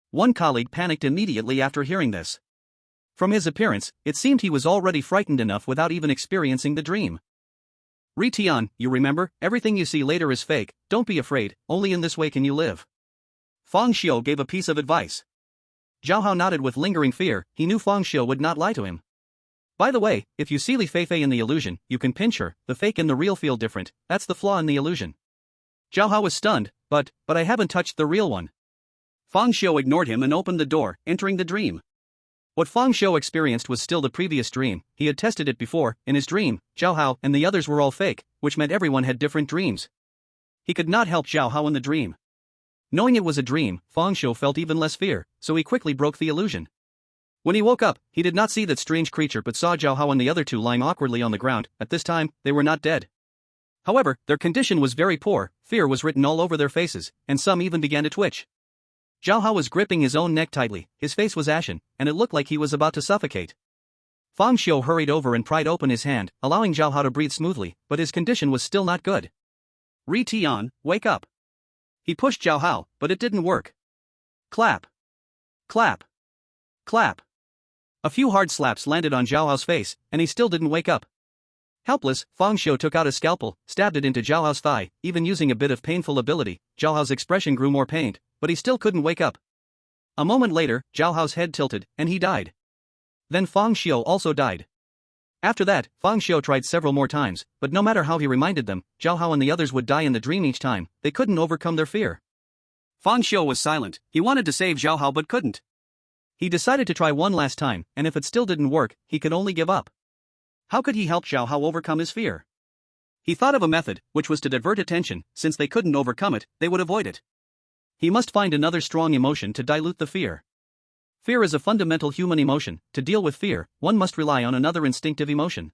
One colleague panicked immediately after hearing this. From his appearance, it seemed he was already frightened enough without even experiencing the dream. Ritian, you remember, everything you see later is fake, don't be afraid, only in this way can you live. Fang Xiu gave a piece of advice. Zhao Hao nodded with lingering fear, he knew Fang Xiu would not lie to him. By the way, if you see Li Feifei in the illusion, you can pinch her, the fake and the real feel different, that's the flaw in the illusion. Zhao Hao was stunned, but I haven't touched the real one. Fang Xiu ignored him and opened the door, entering the dream. What Fang Xiu experienced was still the previous dream, he had tested it before. In his dream, Zhao Hao and the others were all fake, which meant everyone had different dreams. He could not help Zhao Hao in the dream. Knowing it was a dream, Fang Xiu felt even less fear, so he quickly broke the illusion. When he woke up, he did not see that strange creature but saw Zhao Hao and the other 2 lying awkwardly on the ground. At this time, they were not dead. However, their condition was very poor, fear was written all over their faces, and some even began to twitch. Zhao Hao was gripping his own neck tightly, his face was ashen, and it looked like he was about to suffocate. Fang Xiu hurried over and pried open his hand, allowing Zhao Hao to breathe smoothly, but his condition was still not good. Ritian, wake up. He pushed Zhao Hao, but it didn't work. Clap. Clap. Clap. A few hard slaps landed on Zhao Hao's face, and he still didn't wake up. Helpless, Fang Xiu took out a scalpel, stabbed it into Zhao Hao's thigh, even using a bit of painful ability. Zhao Hao's expression grew more pained, but he still couldn't wake up. A moment later, Zhao Hao's head tilted, and he died. Then Fang Xiu also died. After that, Fang Xiu tried several more times, but no matter how he reminded them, Zhao Hao and the others would die in the dream each time. They couldn't overcome their fear. Fang Xiu was silent. He wanted to save Zhao Hao but couldn't. He decided to try one last time, and if it still didn't work, he could only give up. How could he help Zhao Hao overcome his fear? He thought of a method, which was to divert attention. Since they couldn't overcome it, they would avoid it. He must find another strong emotion to dilute the fear. Fear is a fundamental human emotion. To deal with fear, one must rely on another instinctive emotion.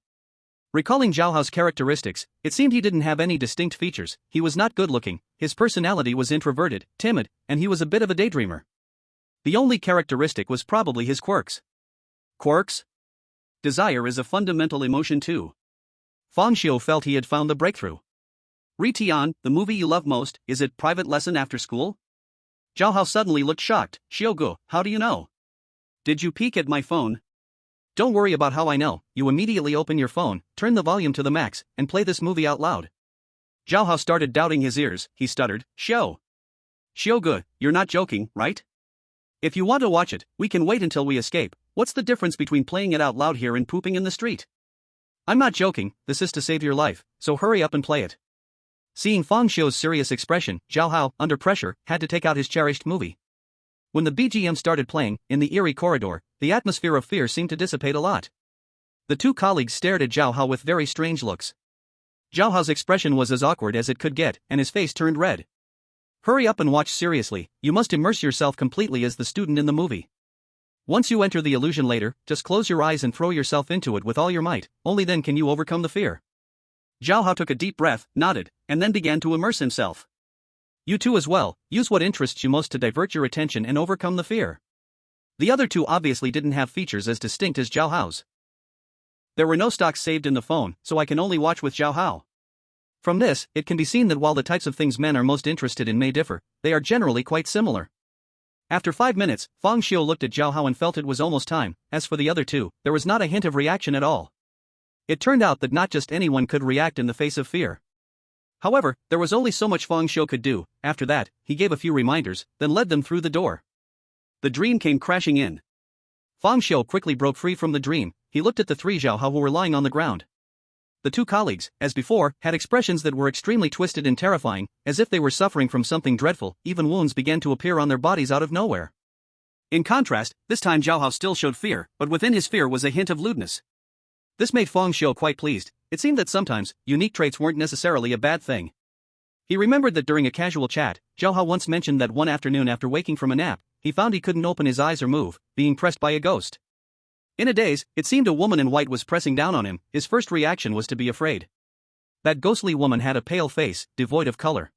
Recalling Zhao Hao's characteristics, it seemed he didn't have any distinct features. He was not good-looking, his personality was introverted, timid, and he was a bit of a daydreamer. The only characteristic was probably his quirks. Quirks? Desire is a fundamental emotion too. Fang Xiu felt he had found the breakthrough. Tian, the movie you love most, is it private lesson after school? Zhao Hao suddenly looked shocked. Xiugu, how do you know? Did you peek at my phone? Don't worry about how I know. You immediately open your phone, turn the volume to the max, and play this movie out loud. Zhao Hao started doubting his ears. He stuttered, Xiugu, you're not joking, right? If you want to watch it, we can wait until we escape. What's the difference between playing it out loud here and pooping in the street? I'm not joking, this is to save your life, so hurry up and play it. Seeing Fang Xiu's serious expression, Zhao Hao, under pressure, had to take out his cherished movie. When the BGM started playing, in the Eerie corridor, the atmosphere of fear seemed to dissipate a lot. The two colleagues stared at Zhao Hao with very strange looks. Zhao Hao's expression was as awkward as it could get, and his face turned red. Hurry up and watch seriously, you must immerse yourself completely as the student in the movie. Once you enter the illusion later, just close your eyes and throw yourself into it with all your might, only then can you overcome the fear. Zhao Hao took a deep breath, nodded, and then began to immerse himself. You too as well, use what interests you most to divert your attention and overcome the fear. The other two obviously didn't have features as distinct as Zhao Hao's. There were no stocks saved in the phone, so I can only watch with Zhao Hao. From this, it can be seen that while the types of things men are most interested in may differ, they are generally quite similar. After 5 minutes, Fang Xiu looked at Zhao Hao and felt it was almost time. As for the other two, there was not a hint of reaction at all. It turned out that not just anyone could react in the face of fear. However, there was only so much Fang Xiu could do. After that, he gave a few reminders, then led them through the door. The dream came crashing in. Fang Xiu quickly broke free from the dream. He looked at the three Zhao Hao who were lying on the ground. The two colleagues, as before, had expressions that were extremely twisted and terrifying, as if they were suffering from something dreadful. Even wounds began to appear on their bodies out of nowhere. In contrast, this time Zhao Hao still showed fear, but within his fear was a hint of lewdness. This made Fang Xiu quite pleased. It seemed that sometimes, unique traits weren't necessarily a bad thing. He remembered that during a casual chat, Zhao Hao once mentioned that one afternoon after waking from a nap, he found he couldn't open his eyes or move, being pressed by a ghost. In a daze, it seemed a woman in white was pressing down on him. His first reaction was to be afraid. That ghostly woman had a pale face, devoid of color.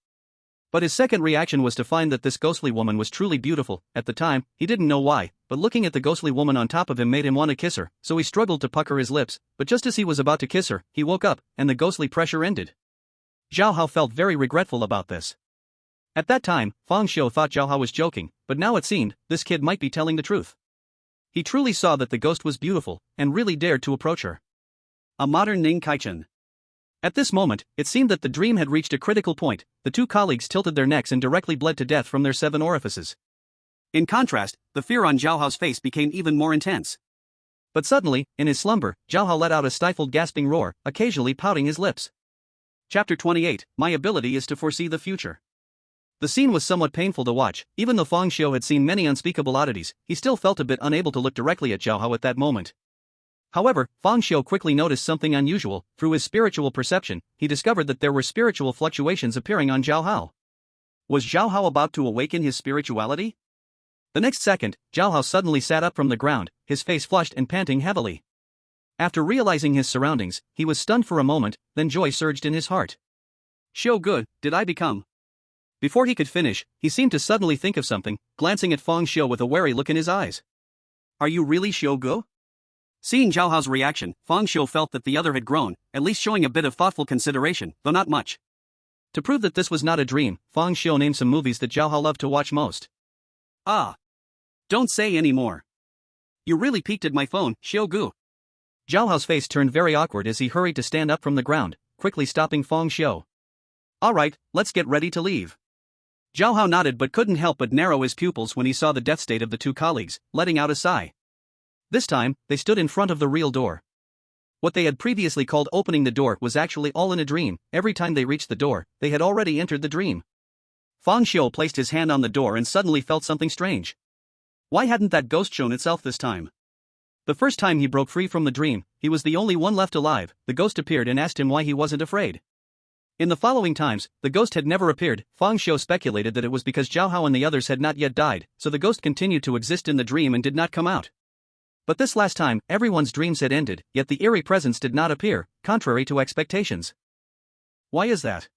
But his second reaction was to find that this ghostly woman was truly beautiful. At the time, he didn't know why, but looking at the ghostly woman on top of him made him want to kiss her, so he struggled to pucker his lips, but just as he was about to kiss her, he woke up, and the ghostly pressure ended. Zhao Hao felt very regretful about this. At that time, Fang Xiu thought Zhao Hao was joking, but now it seemed, this kid might be telling the truth. He truly saw that the ghost was beautiful, and really dared to approach her. A modern Ning Kaichen. At this moment, it seemed that the dream had reached a critical point. The two colleagues tilted their necks and directly bled to death from their 7 orifices. In contrast, the fear on Zhao Hao's face became even more intense. But suddenly, in his slumber, Zhao Hao let out a stifled gasping roar, occasionally pouting his lips. Chapter 28, My ability is to foresee the future. The scene was somewhat painful to watch. Even though Fang Xiu had seen many unspeakable oddities, he still felt a bit unable to look directly at Zhao Hao at that moment. However, Fang Xiu quickly noticed something unusual. Through his spiritual perception, he discovered that there were spiritual fluctuations appearing on Zhao Hao. Was Zhao Hao about to awaken his spirituality? The next second, Zhao Hao suddenly sat up from the ground, his face flushed and panting heavily. After realizing his surroundings, he was stunned for a moment, then joy surged in his heart. Xiugu, did I become? Before he could finish, he seemed to suddenly think of something, glancing at Fang Xiu with a wary look in his eyes. Are you really Xiugu? Seeing Zhao Hao's reaction, Fang Xiu felt that the other had grown, at least showing a bit of thoughtful consideration, though not much. To prove that this was not a dream, Fang Xiu named some movies that Zhao Hao loved to watch most. Ah. Don't say any more. You really peeked at my phone, Xiugu. Zhao Hao's face turned very awkward as he hurried to stand up from the ground, quickly stopping Fang Xiu. Alright, let's get ready to leave. Zhao Hao nodded but couldn't help but narrow his pupils when he saw the death state of the two colleagues, letting out a sigh. This time, they stood in front of the real door. What they had previously called opening the door was actually all in a dream. Every time they reached the door, they had already entered the dream. Fang Xiu placed his hand on the door and suddenly felt something strange. Why hadn't that ghost shown itself this time? The first time he broke free from the dream, he was the only one left alive. The ghost appeared and asked him why he wasn't afraid. In the following times, the ghost had never appeared. Fang Xiu speculated that it was because Zhao Hao and the others had not yet died, so the ghost continued to exist in the dream and did not come out. But this last time, everyone's dreams had ended, yet the eerie presence did not appear, contrary to expectations. Why is that?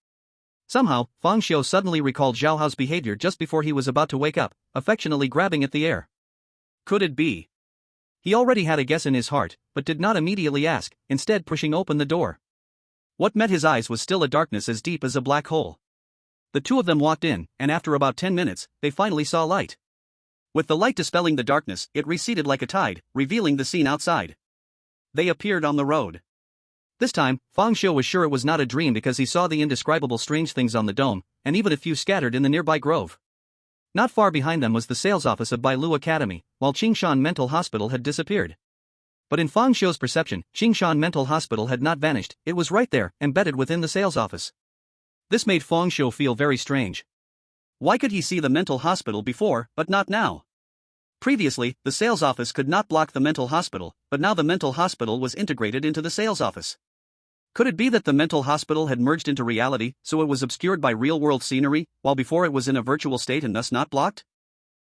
Somehow, Fang Xiu suddenly recalled Zhao Hao's behavior just before he was about to wake up, affectionately grabbing at the air. Could it be? He already had a guess in his heart, but did not immediately ask, instead pushing open the door. What met his eyes was still a darkness as deep as a black hole. The two of them walked in, and after about 10 minutes, they finally saw light. With the light dispelling the darkness, it receded like a tide, revealing the scene outside. They appeared on the road. This time, Fang Xiu was sure it was not a dream because he saw the indescribable strange things on the dome, and even a few scattered in the nearby grove. Not far behind them was the sales office of Bailu Academy, while Qingshan Mental Hospital had disappeared. But in Fang Xiu's perception, Qingshan Mental Hospital had not vanished, it was right there, embedded within the sales office. This made Fang Xiu feel very strange. Why could he see the mental hospital before, but not now? Previously, the sales office could not block the mental hospital, but now the mental hospital was integrated into the sales office. Could it be that the mental hospital had merged into reality, so it was obscured by real-world scenery, while before it was in a virtual state and thus not blocked?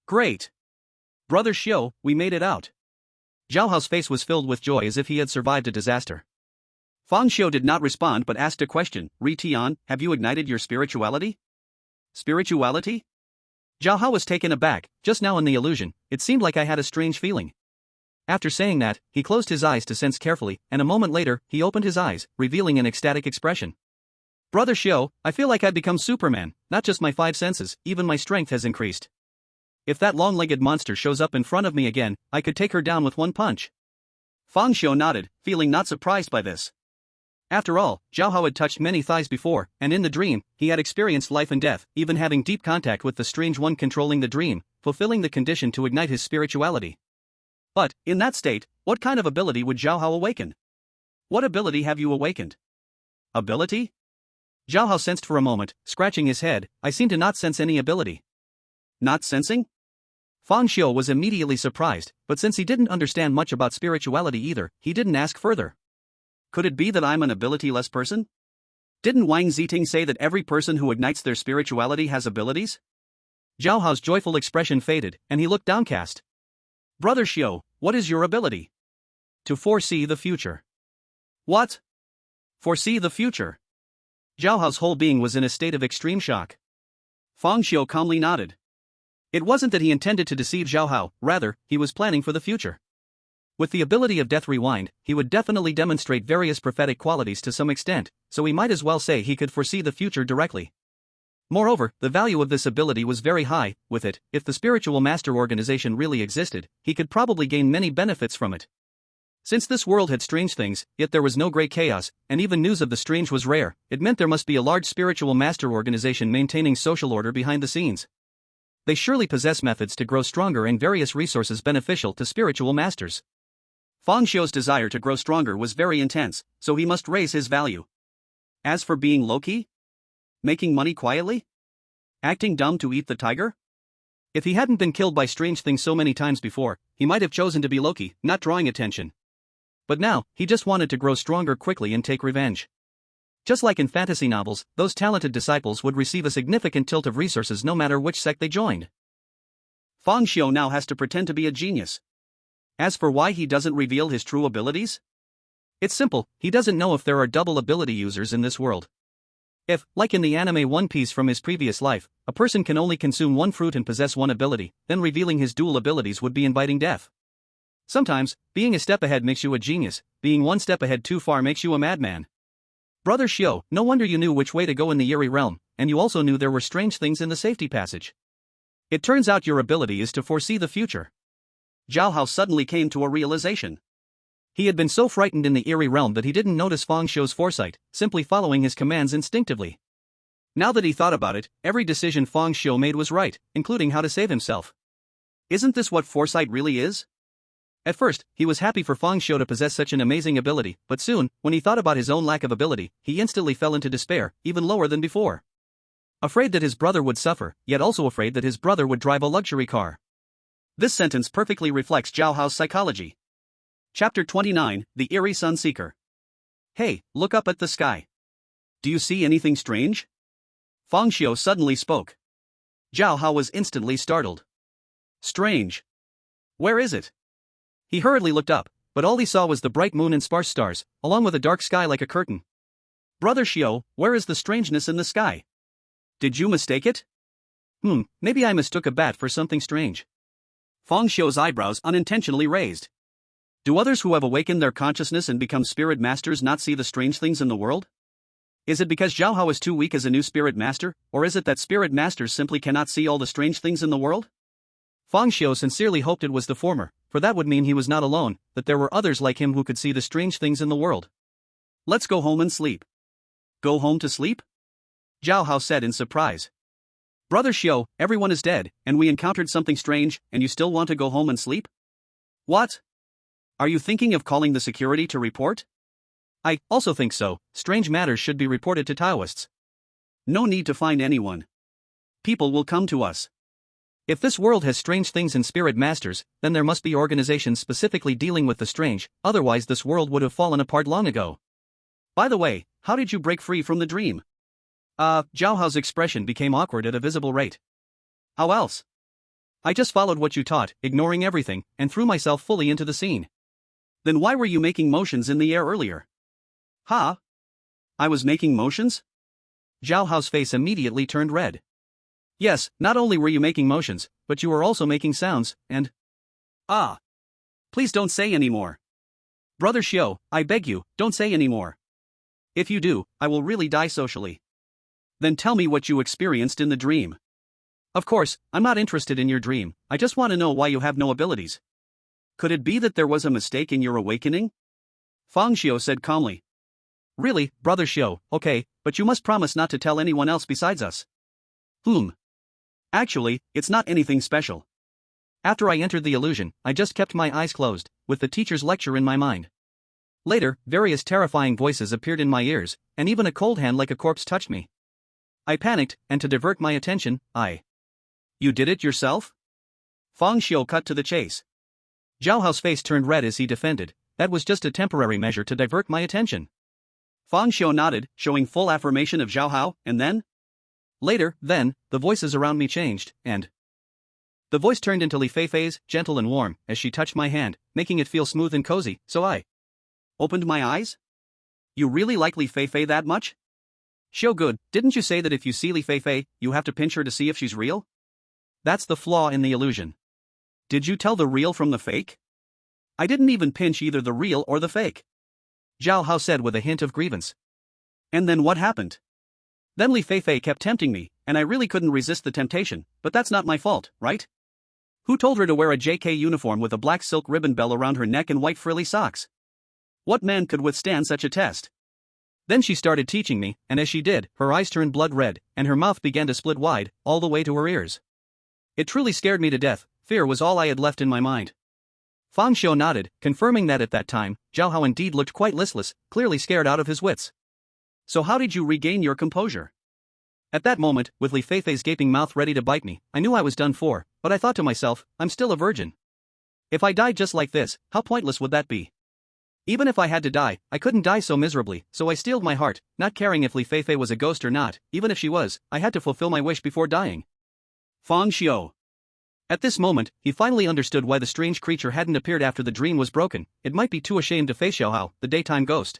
Great! Brother Xiu, we made it out. Zhao Hao's face was filled with joy as if he had survived a disaster. Fang Xiu did not respond but asked a question. Ri Tian, have you ignited your spirituality? Spirituality? Zhao Hao was taken aback. Just now in the illusion, it seemed like I had a strange feeling. After saying that, he closed his eyes to sense carefully, and a moment later, he opened his eyes, revealing an ecstatic expression. Brother Xiu, I feel like I've become Superman. Not just my 5 senses, even my strength has increased. If that long-legged monster shows up in front of me again, I could take her down with one punch. Fang Xiu nodded, feeling not surprised by this. After all, Zhao Hao had touched many thighs before, and in the dream, he had experienced life and death, even having deep contact with the strange one controlling the dream, fulfilling the condition to ignite his spirituality. But, in that state, what kind of ability would Zhao Hao awaken? What ability have you awakened? Ability? Zhao Hao sensed for a moment, scratching his head. I seem to not sense any ability. Not sensing? Fang Xiu was immediately surprised, but since he didn't understand much about spirituality either, he didn't ask further. Could it be that I'm an ability-less person? Didn't Wang Ziting say that every person who ignites their spirituality has abilities? Zhao Hao's joyful expression faded, and he looked downcast. Brother Xiu, what is your ability? To foresee the future. What? Foresee the future? Zhao Hao's whole being was in a state of extreme shock. Fang Xiu calmly nodded. It wasn't that he intended to deceive Zhao Hao, rather, he was planning for the future. With the ability of Death Rewind, he would definitely demonstrate various prophetic qualities to some extent, so we might as well say he could foresee the future directly. Moreover, the value of this ability was very high. With it, if the spiritual master organization really existed, he could probably gain many benefits from it. Since this world had strange things, yet there was no great chaos, and even news of the strange was rare, it meant there must be a large spiritual master organization maintaining social order behind the scenes. They surely possess methods to grow stronger and various resources beneficial to spiritual masters. Fang Xiu's desire to grow stronger was very intense, so he must raise his value. As for being low-key? Making money quietly? Acting dumb to eat the tiger? If he hadn't been killed by strange things so many times before, he might have chosen to be low-key, not drawing attention. But now, he just wanted to grow stronger quickly and take revenge. Just like in fantasy novels, those talented disciples would receive a significant tilt of resources no matter which sect they joined. Fang Xiu now has to pretend to be a genius. As for why he doesn't reveal his true abilities? It's simple, he doesn't know if there are double ability users in this world. If, like in the anime One Piece from his previous life, a person can only consume one fruit and possess one ability, then revealing his dual abilities would be inviting death. Sometimes, being a step ahead makes you a genius, being one step ahead too far makes you a madman. Brother Xiu, no wonder you knew which way to go in the Eerie realm, and you also knew there were strange things in the safety passage. It turns out your ability is to foresee the future. Zhao Hao suddenly came to a realization. He had been so frightened in the Eerie realm that he didn't notice Fang Xiu's foresight, simply following his commands instinctively. Now that he thought about it, every decision Fang Xiu made was right, including how to save himself. Isn't this what foresight really is? At first, he was happy for Fang Xiu to possess such an amazing ability, but soon, when he thought about his own lack of ability, he instantly fell into despair, even lower than before. Afraid that his brother would suffer, yet also afraid that his brother would drive a luxury car. This sentence perfectly reflects Zhao Hao's psychology. Chapter 29, The Eerie Sun Seeker. Hey, look up at the sky. Do you see anything strange? Fang Xiu suddenly spoke. Zhao Hao was instantly startled. Strange. Where is it? He hurriedly looked up, but all he saw was the bright moon and sparse stars, along with a dark sky like a curtain. Brother Xiu, where is the strangeness in the sky? Did you mistake it? Maybe I mistook a bat for something strange. Fang Xiu's eyebrows unintentionally raised. Do others who have awakened their consciousness and become spirit masters not see the strange things in the world? Is it because Zhao Hao is too weak as a new spirit master, or is it that spirit masters simply cannot see all the strange things in the world? Fang Xiu sincerely hoped it was the former, for that would mean he was not alone, that there were others like him who could see the strange things in the world. Let's go home and sleep. Go home to sleep? Zhao Hao said in surprise. Brother Xiu, everyone is dead, and we encountered something strange, and you still want to go home and sleep? What? Are you thinking of calling the security to report? I also think so. Strange matters should be reported to Taoists. No need to find anyone. People will come to us. If this world has strange things and spirit masters, then there must be organizations specifically dealing with the strange, otherwise this world would have fallen apart long ago. By the way, how did you break free from the dream? Zhao Hao's expression became awkward at a visible rate. How else? I just followed what you taught, ignoring everything, and threw myself fully into the scene. Then why were you making motions in the air earlier? Huh? I was making motions? Zhao Hao's face immediately turned red. Yes, not only were you making motions, but you were also making sounds, and... Please don't say any more. Brother Xiu, I beg you, don't say any more. If you do, I will really die socially. Then tell me what you experienced in the dream. Of course, I'm not interested in your dream, I just want to know why you have no abilities. Could it be that there was a mistake in your awakening? Fang Xiu said calmly. Really, Brother Xiu, okay, but you must promise not to tell anyone else besides us. Actually, it's not anything special. After I entered the illusion, I just kept my eyes closed, with the teacher's lecture in my mind. Later, various terrifying voices appeared in my ears, and even a cold hand like a corpse touched me. I panicked, and to divert my attention, You did it yourself? Fang Xiu cut to the chase. Zhao Hao's face turned red as he defended, that was just a temporary measure to divert my attention. Fang Xiu nodded, showing full affirmation of Zhao Hao, and then? Later, the voices around me changed, and... The voice turned into Li Feifei's, gentle and warm, as she touched my hand, making it feel smooth and cozy, so I opened my eyes? You really like Li Feifei that much? Xiu good, didn't you say that if you see Li Feifei, you have to pinch her to see if she's real? That's the flaw in the illusion. Did you tell the real from the fake? I didn't even pinch either the real or the fake. Zhao Hao said with a hint of grievance. And then what happened? Then Li Feifei kept tempting me, and I really couldn't resist the temptation, but that's not my fault, right? Who told her to wear a JK uniform with a black silk ribbon bell around her neck and white frilly socks? What man could withstand such a test? Then she started teaching me, and as she did, her eyes turned blood red, and her mouth began to split wide, all the way to her ears. It truly scared me to death, fear was all I had left in my mind. Fang Xiu nodded, confirming that at that time, Zhao Hao indeed looked quite listless, clearly scared out of his wits. So how did you regain your composure? At that moment, with Li Feifei's gaping mouth ready to bite me, I knew I was done for, but I thought to myself, I'm still a virgin. If I died just like this, how pointless would that be? Even if I had to die, I couldn't die so miserably, so I steeled my heart, not caring if Li Feifei was a ghost or not, even if she was, I had to fulfill my wish before dying. Fang Xiu. At this moment, he finally understood why the strange creature hadn't appeared after the dream was broken, it might be too ashamed to face Xiao Hao, the daytime ghost.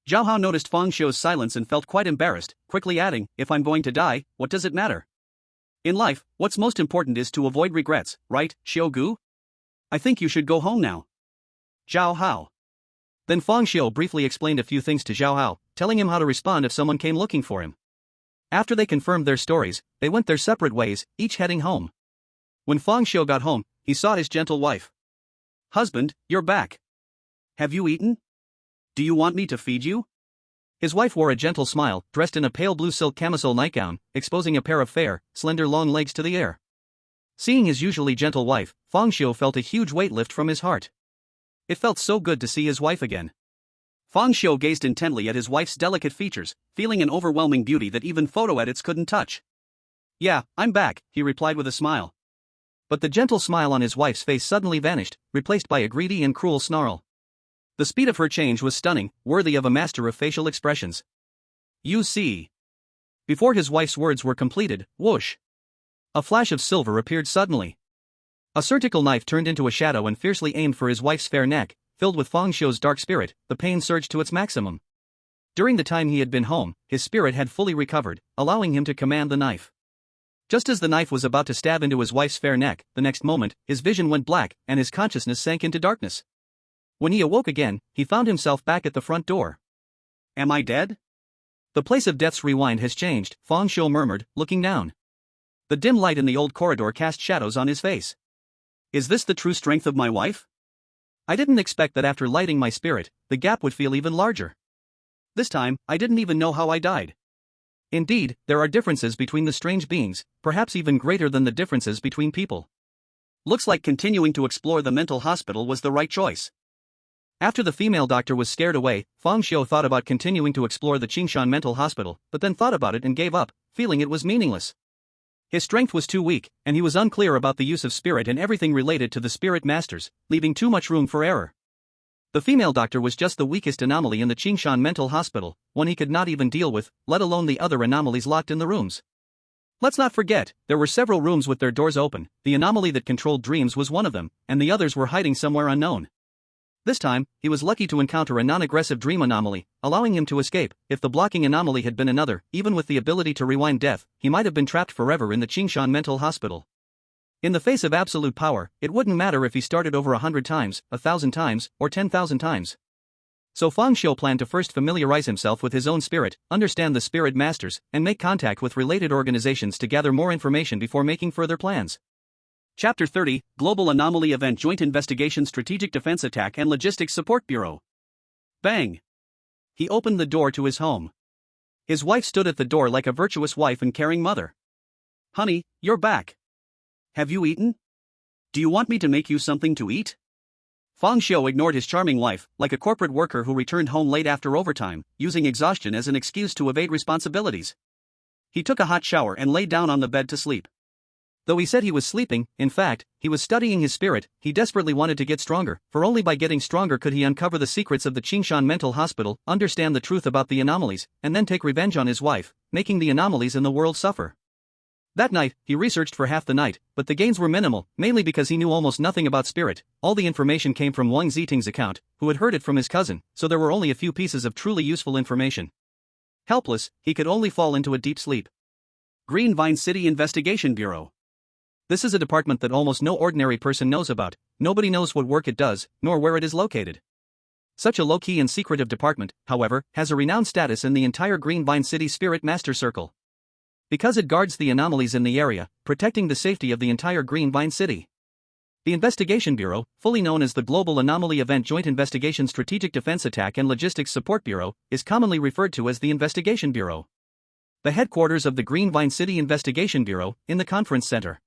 Zhao Hao noticed Fang Xiu's silence and felt quite embarrassed, quickly adding, if I'm going to die, what does it matter? In life, what's most important is to avoid regrets, right, Xiu Gu? I think you should go home now. Zhao Hao. Then Fang Xiu briefly explained a few things to Zhao Hao, telling him how to respond if someone came looking for him. After they confirmed their stories, they went their separate ways, each heading home. When Fang Xiu got home, he saw his gentle wife. Husband, you're back. Have you eaten? Do you want me to feed you? His wife wore a gentle smile, dressed in a pale blue silk camisole nightgown, exposing a pair of fair, slender long legs to the air. Seeing his usually gentle wife, Fang Xiu felt a huge weight lift from his heart. It felt so good to see his wife again. Fang Xiu gazed intently at his wife's delicate features, feeling an overwhelming beauty that even photo edits couldn't touch. "Yeah, I'm back," he replied with a smile. But the gentle smile on his wife's face suddenly vanished, replaced by a greedy and cruel snarl. The speed of her change was stunning, worthy of a master of facial expressions. "You see." Before his wife's words were completed, whoosh! A flash of silver appeared suddenly. A surgical knife turned into a shadow and fiercely aimed for his wife's fair neck. Filled with Fang Xiu's dark spirit, the pain surged to its maximum. During the time he had been home, his spirit had fully recovered, allowing him to command the knife. Just as the knife was about to stab into his wife's fair neck, the next moment, his vision went black, and his consciousness sank into darkness. When he awoke again, he found himself back at the front door. "Am I dead?" "The place of death's rewind has changed," Fang Xiu murmured, looking down. The dim light in the old corridor cast shadows on his face. "Is this the true strength of my wife? I didn't expect that after lighting my spirit, the gap would feel even larger. This time, I didn't even know how I died." Indeed, there are differences between the strange beings, perhaps even greater than the differences between people. Looks like continuing to explore the mental hospital was the right choice. After the female doctor was scared away, Fang Xiu thought about continuing to explore the Qingshan mental hospital, but then thought about it and gave up, feeling it was meaningless. His strength was too weak, and he was unclear about the use of spirit and everything related to the spirit masters, leaving too much room for error. The female doctor was just the weakest anomaly in the Qingshan mental hospital, one he could not even deal with, let alone the other anomalies locked in the rooms. Let's not forget, there were several rooms with their doors open. The anomaly that controlled dreams was one of them, and the others were hiding somewhere unknown. This time, he was lucky to encounter a non-aggressive dream anomaly, allowing him to escape. If the blocking anomaly had been another, even with the ability to rewind death, he might have been trapped forever in the Qingshan mental hospital. In the face of absolute power, it wouldn't matter if he started over 100 times, 1,000 times, or 10,000 times. So Fang Xiu planned to first familiarize himself with his own spirit, understand the spirit masters, and make contact with related organizations to gather more information before making further plans. Chapter 30, Global Anomaly Event Joint Investigation Strategic Defense Attack and Logistics Support Bureau. Bang! He opened the door to his home. His wife stood at the door like a virtuous wife and caring mother. "Honey, you're back. Have you eaten? Do you want me to make you something to eat?" Fang Xiu ignored his charming wife, like a corporate worker who returned home late after overtime, using exhaustion as an excuse to evade responsibilities. He took a hot shower and lay down on the bed to sleep. Though he said he was sleeping, in fact, he was studying his spirit. He desperately wanted to get stronger, for only by getting stronger could he uncover the secrets of the Qingshan mental hospital, understand the truth about the anomalies, and then take revenge on his wife, making the anomalies in the world suffer. That night, he researched for half the night, but the gains were minimal, mainly because he knew almost nothing about spirit. All the information came from Wang Ziting's account, who had heard it from his cousin, so there were only a few pieces of truly useful information. Helpless, he could only fall into a deep sleep. Green Vine City Investigation Bureau. This is a department that almost no ordinary person knows about. Nobody knows what work it does, nor where it is located. Such a low-key and secretive department, however, has a renowned status in the entire Green Vine City Spirit Master Circle. Because it guards the anomalies in the area, protecting the safety of the entire Green Vine City. The Investigation Bureau, fully known as the Global Anomaly Event Joint Investigation Strategic Defense Attack and Logistics Support Bureau, is commonly referred to as the Investigation Bureau. The headquarters of the Green Vine City Investigation Bureau, in the conference center.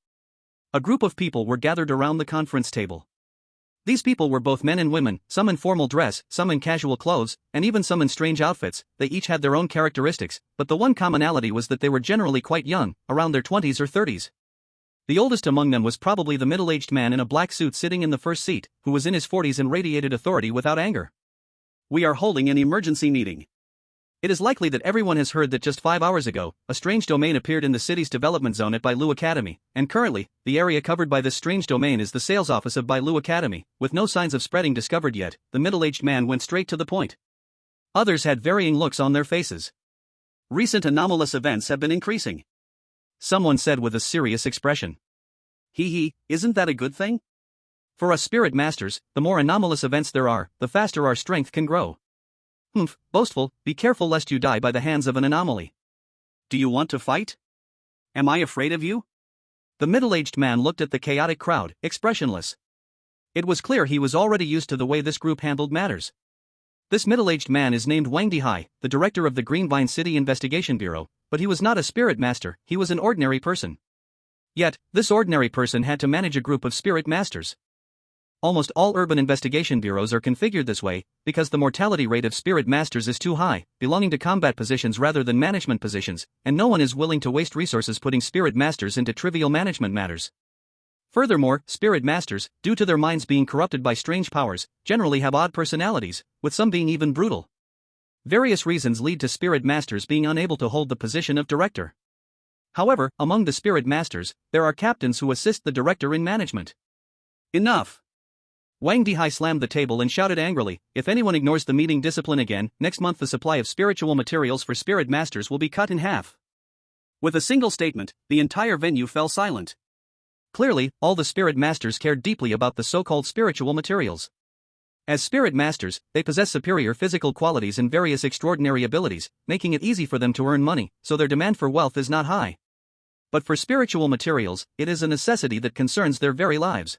A group of people were gathered around the conference table. These people were both men and women, some in formal dress, some in casual clothes, and even some in strange outfits. They each had their own characteristics, but the one commonality was that they were generally quite young, around their 20s or 30s. The oldest among them was probably the middle-aged man in a black suit sitting in the first seat, who was in his 40s and radiated authority without anger. "We are holding an emergency meeting. It is likely that everyone has heard that just 5 hours ago, a strange domain appeared in the city's development zone at Bailu Academy, and currently, the area covered by this strange domain is the sales office of Bailu Academy. With no signs of spreading discovered yet, the middle-aged man went straight to the point. Others had varying looks on their faces. Recent anomalous events have been increasing. Someone said with a serious expression. Hee, isn't that a good thing? For us spirit masters, the more anomalous events there are, the faster our strength can grow. Humph, boastful, be careful lest you die by the hands of an anomaly. Do you want to fight? Am I afraid of you? The middle-aged man looked at the chaotic crowd, expressionless. It was clear he was already used to the way this group handled matters. This middle-aged man is named Wang Dihai, the director of the Green Vine City Investigation Bureau, but he was not a spirit master, he was an ordinary person. Yet, this ordinary person had to manage a group of spirit masters. Almost all urban investigation bureaus are configured this way, because the mortality rate of spirit masters is too high, belonging to combat positions rather than management positions, and no one is willing to waste resources putting spirit masters into trivial management matters. Furthermore, spirit masters, due to their minds being corrupted by strange powers, generally have odd personalities, with some being even brutal. Various reasons lead to spirit masters being unable to hold the position of director. However, among the spirit masters, there are captains who assist the director in management. Enough! Wang Dihai slammed the table and shouted angrily, "If anyone ignores the meeting discipline again, next month the supply of spiritual materials for spirit masters will be cut in half." With a single statement, the entire venue fell silent. Clearly, all the spirit masters cared deeply about the so-called spiritual materials. As spirit masters, they possess superior physical qualities and various extraordinary abilities, making it easy for them to earn money, so their demand for wealth is not high. But for spiritual materials, it is a necessity that concerns their very lives.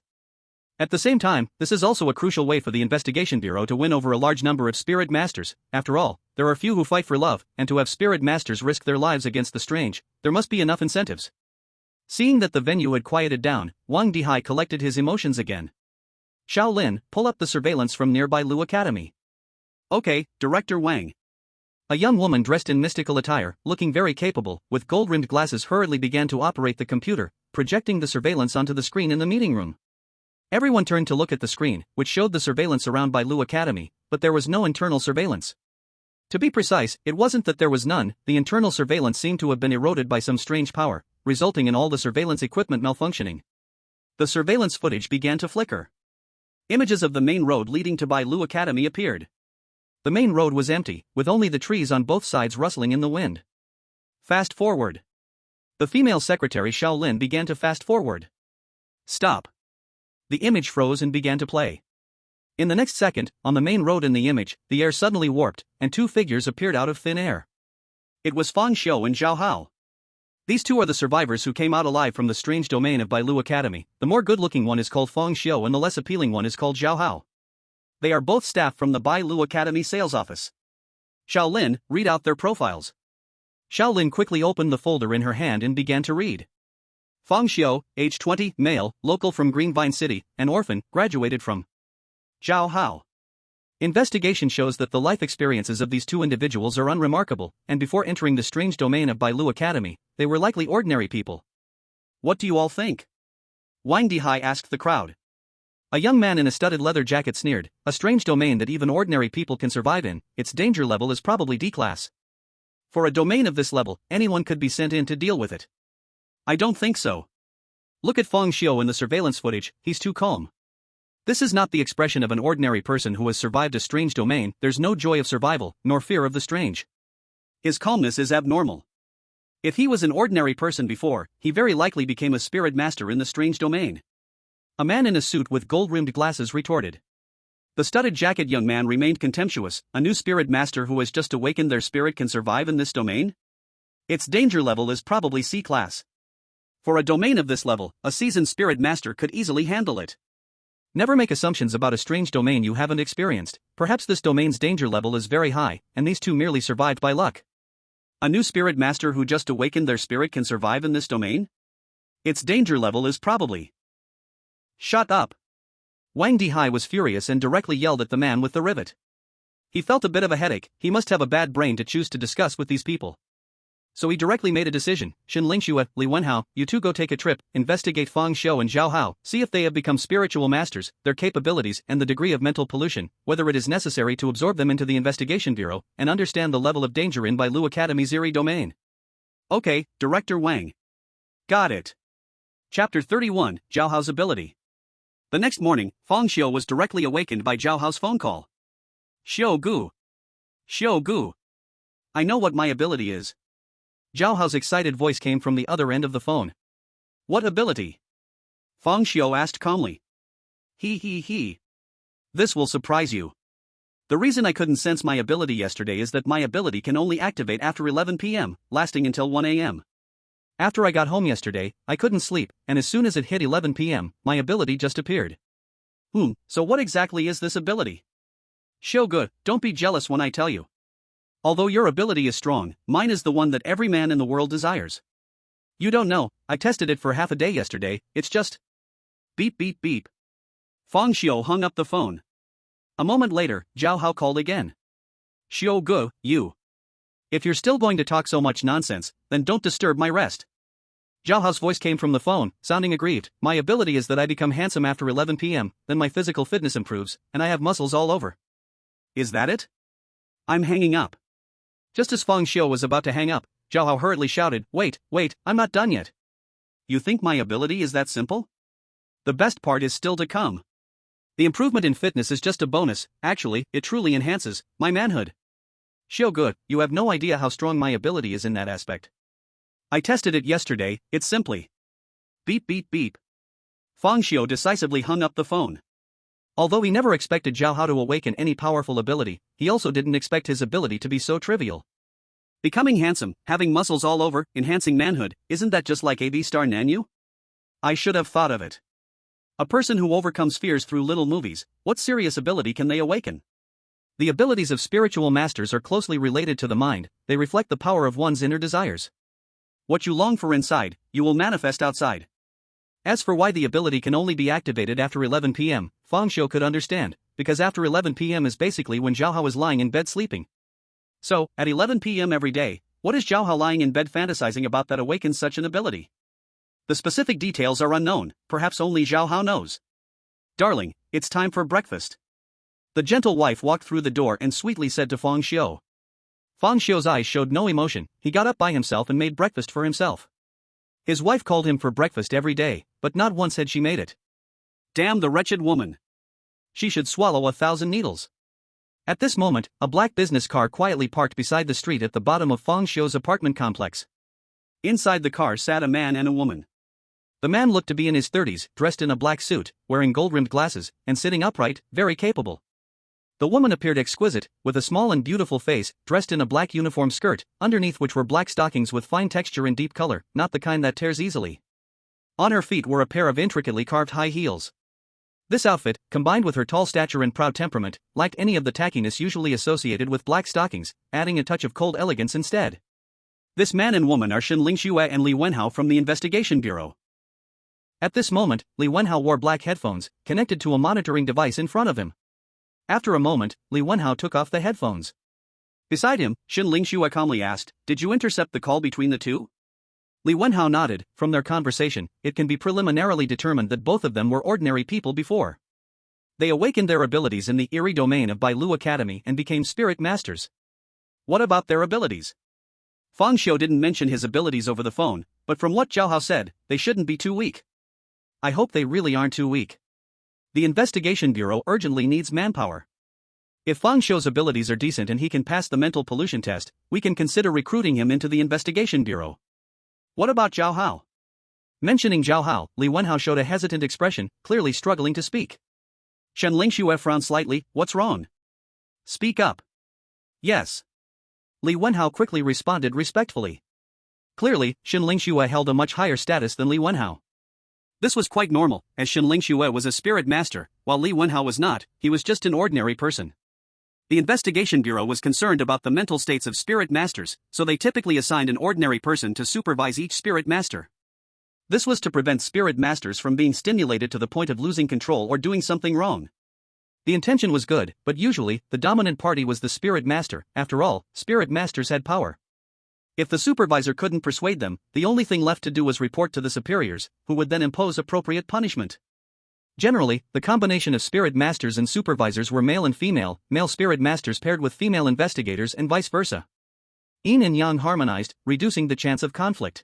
At the same time, this is also a crucial way for the investigation bureau to win over a large number of spirit masters. After all, there are few who fight for love, and to have spirit masters risk their lives against the strange, there must be enough incentives. Seeing that the venue had quieted down, Wang Dihai collected his emotions again. "Shaolin, pull up the surveillance from nearby Lu Academy." "Okay, Director Wang." A young woman dressed in mystical attire, looking very capable, with gold-rimmed glasses hurriedly began to operate the computer, projecting the surveillance onto the screen in the meeting room. Everyone turned to look at the screen, which showed the surveillance around by Lu Academy, but there was no internal surveillance. To be precise, it wasn't that there was none, the internal surveillance seemed to have been eroded by some strange power, resulting in all the surveillance equipment malfunctioning. The surveillance footage began to flicker. Images of the main road leading to Bai Lu Academy appeared. The main road was empty, with only the trees on both sides rustling in the wind. Fast forward. The female secretary Shaolin began to fast forward. Stop. The image froze and began to play. In the next second, on the main road in the image, the air suddenly warped, and two figures appeared out of thin air. It was Fang Xiu and Zhao Hao. These two are the survivors who came out alive from the strange domain of Bai Lu Academy. The more good-looking one is called Fang Xiu and the less appealing one is called Zhao Hao. They are both staff from the Bai Lu Academy sales office. Shaolin, read out their profiles. Shaolin quickly opened the folder in her hand and began to read. Fang Xiu, age 20, male, local from Greenvine City, an orphan, graduated from. Zhao Hao. Investigation shows that the life experiences of these two individuals are unremarkable, and before entering the strange domain of Bai Lu Academy, they were likely ordinary people. What do you all think? Wang Dihai asked the crowd. A young man in a studded leather jacket sneered, "A strange domain that even ordinary people can survive in, its danger level is probably D-class. For a domain of this level, anyone could be sent in to deal with it." "I don't think so. Look at Fang Xiu in the surveillance footage, he's too calm. This is not the expression of an ordinary person who has survived a strange domain. There's no joy of survival, nor fear of the strange. His calmness is abnormal. If he was an ordinary person before, he very likely became a spirit master in the strange domain." A man in a suit with gold-rimmed glasses retorted. The studded jacket young man remained contemptuous. "A new spirit master who has just awakened their spirit can survive in this domain? Its danger level is probably C-class. For a domain of this level, a seasoned spirit master could easily handle it." Never make assumptions about a strange domain you haven't experienced. Perhaps this domain's danger level is very high, and these two merely survived by luck. A new spirit master who just awakened their spirit can survive in this domain? Its danger level is probably. Shut up. Wang Dihai was furious and directly yelled at the man with the rivet. He felt a bit of a headache. He must have a bad brain to choose to discuss with these people. So he directly made a decision. "Xin Lingxue, Li Wenhao, you two go take a trip, investigate Fang Xiu and Zhao Hao, see if they have become spiritual masters, their capabilities and the degree of mental pollution, whether it is necessary to absorb them into the investigation bureau, and understand the level of danger in Bai Lu Academy's Eerie domain." "Okay, Director Wang." "Got it." Chapter 31, Zhao Hao's ability. The next morning, Fang Xiu was directly awakened by Zhao Hao's phone call. "Xiu Gu. Xiu Gu. I know what my ability is." Zhao Hao's excited voice came from the other end of the phone. "What ability?" Fang Xiu asked calmly. He. This will surprise you. The reason I couldn't sense my ability yesterday is that my ability can only activate after 11 p.m., lasting until 1 a.m. After I got home yesterday, I couldn't sleep, and as soon as it hit 11 p.m., my ability just appeared. So what exactly is this ability? Xiu Gu, don't be jealous when I tell you. Although your ability is strong, mine is the one that every man in the world desires. You don't know, I tested it for half a day yesterday, it's just. Beep beep beep. Fang Xiu hung up the phone. A moment later, Zhao Hao called again. Xiu Gu, you. If you're still going to talk so much nonsense, then don't disturb my rest. Zhao Hao's voice came from the phone, sounding aggrieved. My ability is that I become handsome after 11 p.m., then my physical fitness improves, and I have muscles all over. Is that it? I'm hanging up. Just as Fang Xiu was about to hang up, Zhao Hao hurriedly shouted, Wait, I'm not done yet. You think my ability is that simple? The best part is still to come. The improvement in fitness is just a bonus, actually, it truly enhances my manhood. Xiu Gu, you have no idea how strong my ability is in that aspect. I tested it yesterday, it's simply. Beep beep beep. Fang Xiu decisively hung up the phone. Although he never expected Zhao Hao to awaken any powerful ability, he also didn't expect his ability to be so trivial. Becoming handsome, having muscles all over, enhancing manhood, isn't that just like AV star Nanyu? I should have thought of it. A person who overcomes fears through little movies, what serious ability can they awaken? The abilities of spiritual masters are closely related to the mind, they reflect the power of one's inner desires. What you long for inside, you will manifest outside. As for why the ability can only be activated after 11 p.m., Fang Xiu could understand, because after 11 p.m. is basically when Zhao Hao is lying in bed sleeping. So, at 11 p.m. every day, what is Zhao Hao lying in bed fantasizing about that awakens such an ability? The specific details are unknown, perhaps only Zhao Hao knows. Darling, it's time for breakfast. The gentle wife walked through the door and sweetly said to Fang Xiu. Fang Xiu's eyes showed no emotion, he got up by himself and made breakfast for himself. His wife called him for breakfast every day, but not once had she made it. Damn the wretched woman. She should swallow 1,000 needles. At this moment, a black business car quietly parked beside the street at the bottom of Fang Xiu's apartment complex. Inside the car sat a man and a woman. The man looked to be in his 30s, dressed in a black suit, wearing gold-rimmed glasses, and sitting upright, very capable. The woman appeared exquisite, with a small and beautiful face, dressed in a black uniform skirt, underneath which were black stockings with fine texture and deep color, not the kind that tears easily. On her feet were a pair of intricately carved high heels. This outfit, combined with her tall stature and proud temperament, lacked any of the tackiness usually associated with black stockings, adding a touch of cold elegance instead. This man and woman are Xin Lingxue and Li Wenhao from the Investigation Bureau. At this moment, Li Wenhao wore black headphones, connected to a monitoring device in front of him. After a moment, Li Wenhao took off the headphones. Beside him, Xin Lingxue calmly asked, Did you intercept the call between the two? Li Wenhao nodded. From their conversation, it can be preliminarily determined that both of them were ordinary people before. They awakened their abilities in the Eerie domain of Bailu Academy and became spirit masters. What about their abilities? Fang Xiu didn't mention his abilities over the phone, but from what Zhao Hao said, they shouldn't be too weak. I hope they really aren't too weak. The Investigation Bureau urgently needs manpower. If Fang Xiu's abilities are decent and he can pass the mental pollution test, we can consider recruiting him into the Investigation Bureau. What about Zhao Hao? Mentioning Zhao Hao, Li Wenhao showed a hesitant expression, clearly struggling to speak. Shen Lingxue frowned slightly. What's wrong? Speak up. Yes. Li Wenhao quickly responded respectfully. Clearly, Shen Lingxue held a much higher status than Li Wenhao. This was quite normal, as Shen Lingxue was a spirit master, while Li Wenhao was not, he was just an ordinary person. The Investigation Bureau was concerned about the mental states of spirit masters, so they typically assigned an ordinary person to supervise each spirit master. This was to prevent spirit masters from being stimulated to the point of losing control or doing something wrong. The intention was good, but usually, the dominant party was the spirit master. After all, spirit masters had power. If the supervisor couldn't persuade them, the only thing left to do was report to the superiors, who would then impose appropriate punishment. Generally, the combination of spirit masters and supervisors were male and female, male spirit masters paired with female investigators and vice versa. Yin and yang harmonized, reducing the chance of conflict.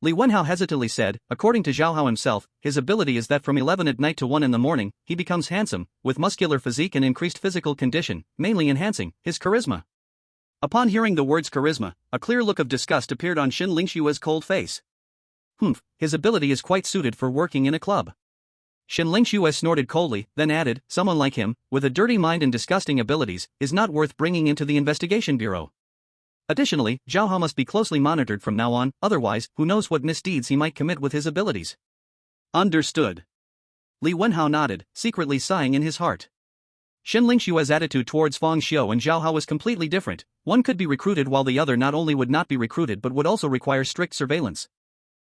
Li Wenhao hesitantly said, according to Zhao Hao himself, his ability is that from 11 at night to 1 in the morning, he becomes handsome, with muscular physique and increased physical condition, mainly enhancing his charisma. Upon hearing the words charisma, a clear look of disgust appeared on Xin Lingxue's cold face. His ability is quite suited for working in a club. Xin Lingxue snorted coldly, then added, someone like him, with a dirty mind and disgusting abilities, is not worth bringing into the Investigation Bureau. Additionally, Zhao Hao must be closely monitored from now on, otherwise, who knows what misdeeds he might commit with his abilities. Understood. Li Wenhao nodded, secretly sighing in his heart. Shen Lingxue's attitude towards Fang Xiu and Zhao Hao was completely different. One could be recruited while the other not only would not be recruited but would also require strict surveillance.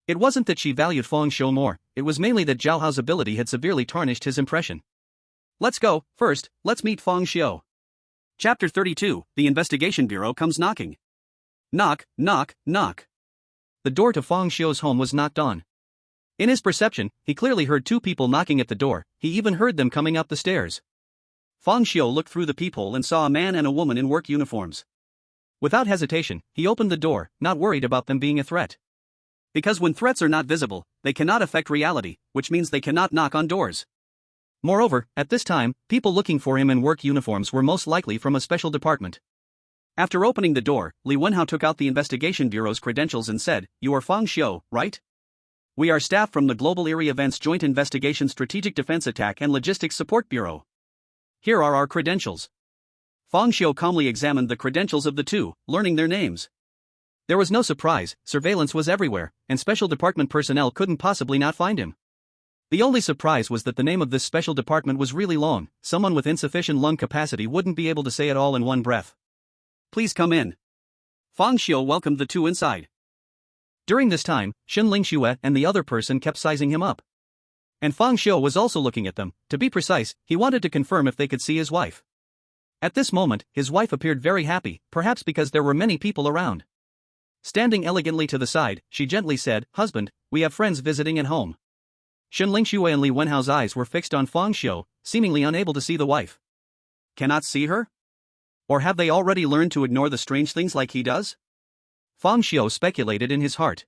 It wasn't that she valued Feng Xiu more, it was mainly that Zhao Hao's ability had severely tarnished his impression. Let's go. First, let's meet Feng Xiu. Chapter 32, The Investigation Bureau Comes Knocking. Knock, knock, knock. The door to Feng Xiu's home was knocked on. In his perception, he clearly heard two people knocking at the door, he even heard them coming up the stairs. Feng Xiu looked through the peephole and saw a man and a woman in work uniforms. Without hesitation, he opened the door, not worried about them being a threat. Because when threats are not visible, they cannot affect reality, which means they cannot knock on doors. Moreover, at this time, people looking for him in work uniforms were most likely from a special department. After opening the door, Li Wenhao took out the investigation bureau's credentials and said, "You are Feng Xiu, right? We are staff from the Global Eerie Events Joint Investigation Strategic Defense Attack and Logistics Support Bureau. Here are our credentials." Feng Xiu calmly examined the credentials of the two, learning their names. There was no surprise, surveillance was everywhere, and special department personnel couldn't possibly not find him. The only surprise was that the name of this special department was really long, someone with insufficient lung capacity wouldn't be able to say it all in one breath. "Please come in." Feng Xiu welcomed the two inside. During this time, Shen Lingxue and the other person kept sizing him up. And Feng Xiu was also looking at them. To be precise, he wanted to confirm if they could see his wife. At this moment, his wife appeared very happy, perhaps because there were many people around. Standing elegantly to the side, she gently said, "Husband, we have friends visiting at home." Shen Lingxue and Li Wenhao's eyes were fixed on Feng Xiu, seemingly unable to see the wife. Cannot see her? Or have they already learned to ignore the strange things like he does? Feng Xiu speculated in his heart.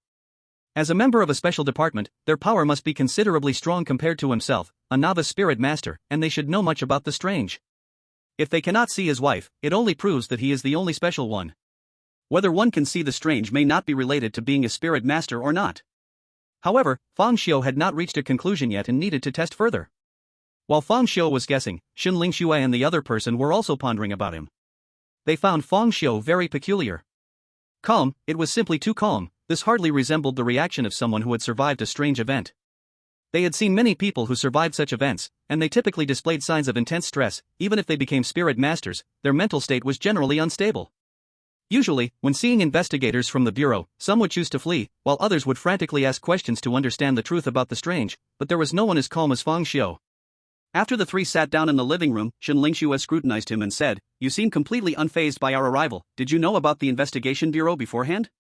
As a member of a special department, their power must be considerably strong compared to himself, a novice spirit master, and they should know much about the strange. If they cannot see his wife, it only proves that he is the only special one. Whether one can see the strange may not be related to being a spirit master or not. However, Feng Xiu had not reached a conclusion yet and needed to test further. While Feng Xiu was guessing, Shen Lingxue and the other person were also pondering about him. They found Feng Xiu very peculiar. Calm, it was simply too calm. This hardly resembled the reaction of someone who had survived a strange event. They had seen many people who survived such events, and they typically displayed signs of intense stress. Even if they became spirit masters, their mental state was generally unstable. Usually, when seeing investigators from the bureau, some would choose to flee, while others would frantically ask questions to understand the truth about the strange, but there was no one as calm as Feng Xiu. After the three sat down in the living room, Shen Lingxue scrutinized him and said, "You seem completely unfazed by our arrival. Did you know about the investigation bureau beforehand?"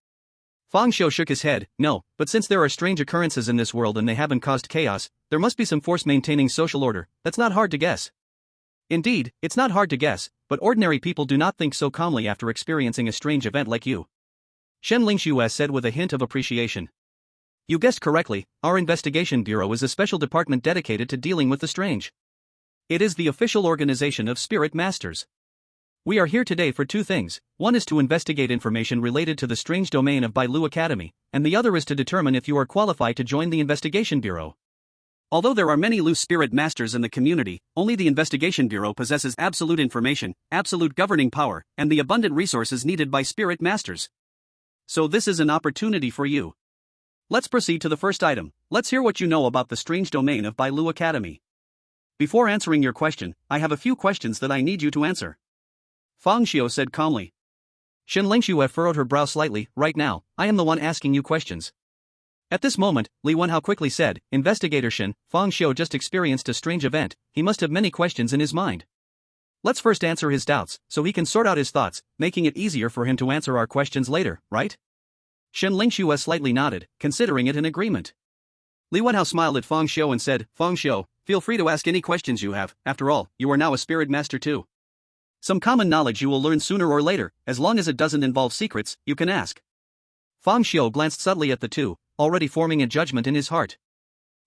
Feng Xiu shook his head. "No, but since there are strange occurrences in this world and they haven't caused chaos, there must be some force maintaining social order. That's not hard to guess." Indeed, it's not hard to guess, but ordinary people do not think so calmly after experiencing a strange event like you. Shen Lingxue said with a hint of appreciation. "You guessed correctly, our investigation bureau is a special department dedicated to dealing with the strange. It is the official organization of spirit masters. We are here today for two things. One is to investigate information related to the strange domain of Bailu Academy, and the other is to determine if you are qualified to join the investigation bureau. Although there are many loose spirit masters in the community, only the investigation bureau possesses absolute information, absolute governing power, and the abundant resources needed by spirit masters. So this is an opportunity for you. Let's proceed to the first item. Let's hear what you know about the strange domain of Bailu Academy. Before answering your question, I have a few questions that I need you to answer." Feng Xiu said calmly. Shen Lingxue furrowed her brow slightly. "Right now, I am the one asking you questions." At this moment, Li Wenhao quickly said, "Investigator Shen, Feng Xiu just experienced a strange event, he must have many questions in his mind. Let's first answer his doubts, so he can sort out his thoughts, making it easier for him to answer our questions later, right?" Shen Lingxue slightly nodded, considering it an agreement. Li Wenhao smiled at Feng Xiu and said, "Feng Xiu, feel free to ask any questions you have. After all, you are now a spirit master too. Some common knowledge you will learn sooner or later, as long as it doesn't involve secrets, you can ask." Feng Xiu glanced subtly at the two, already forming a judgment in his heart.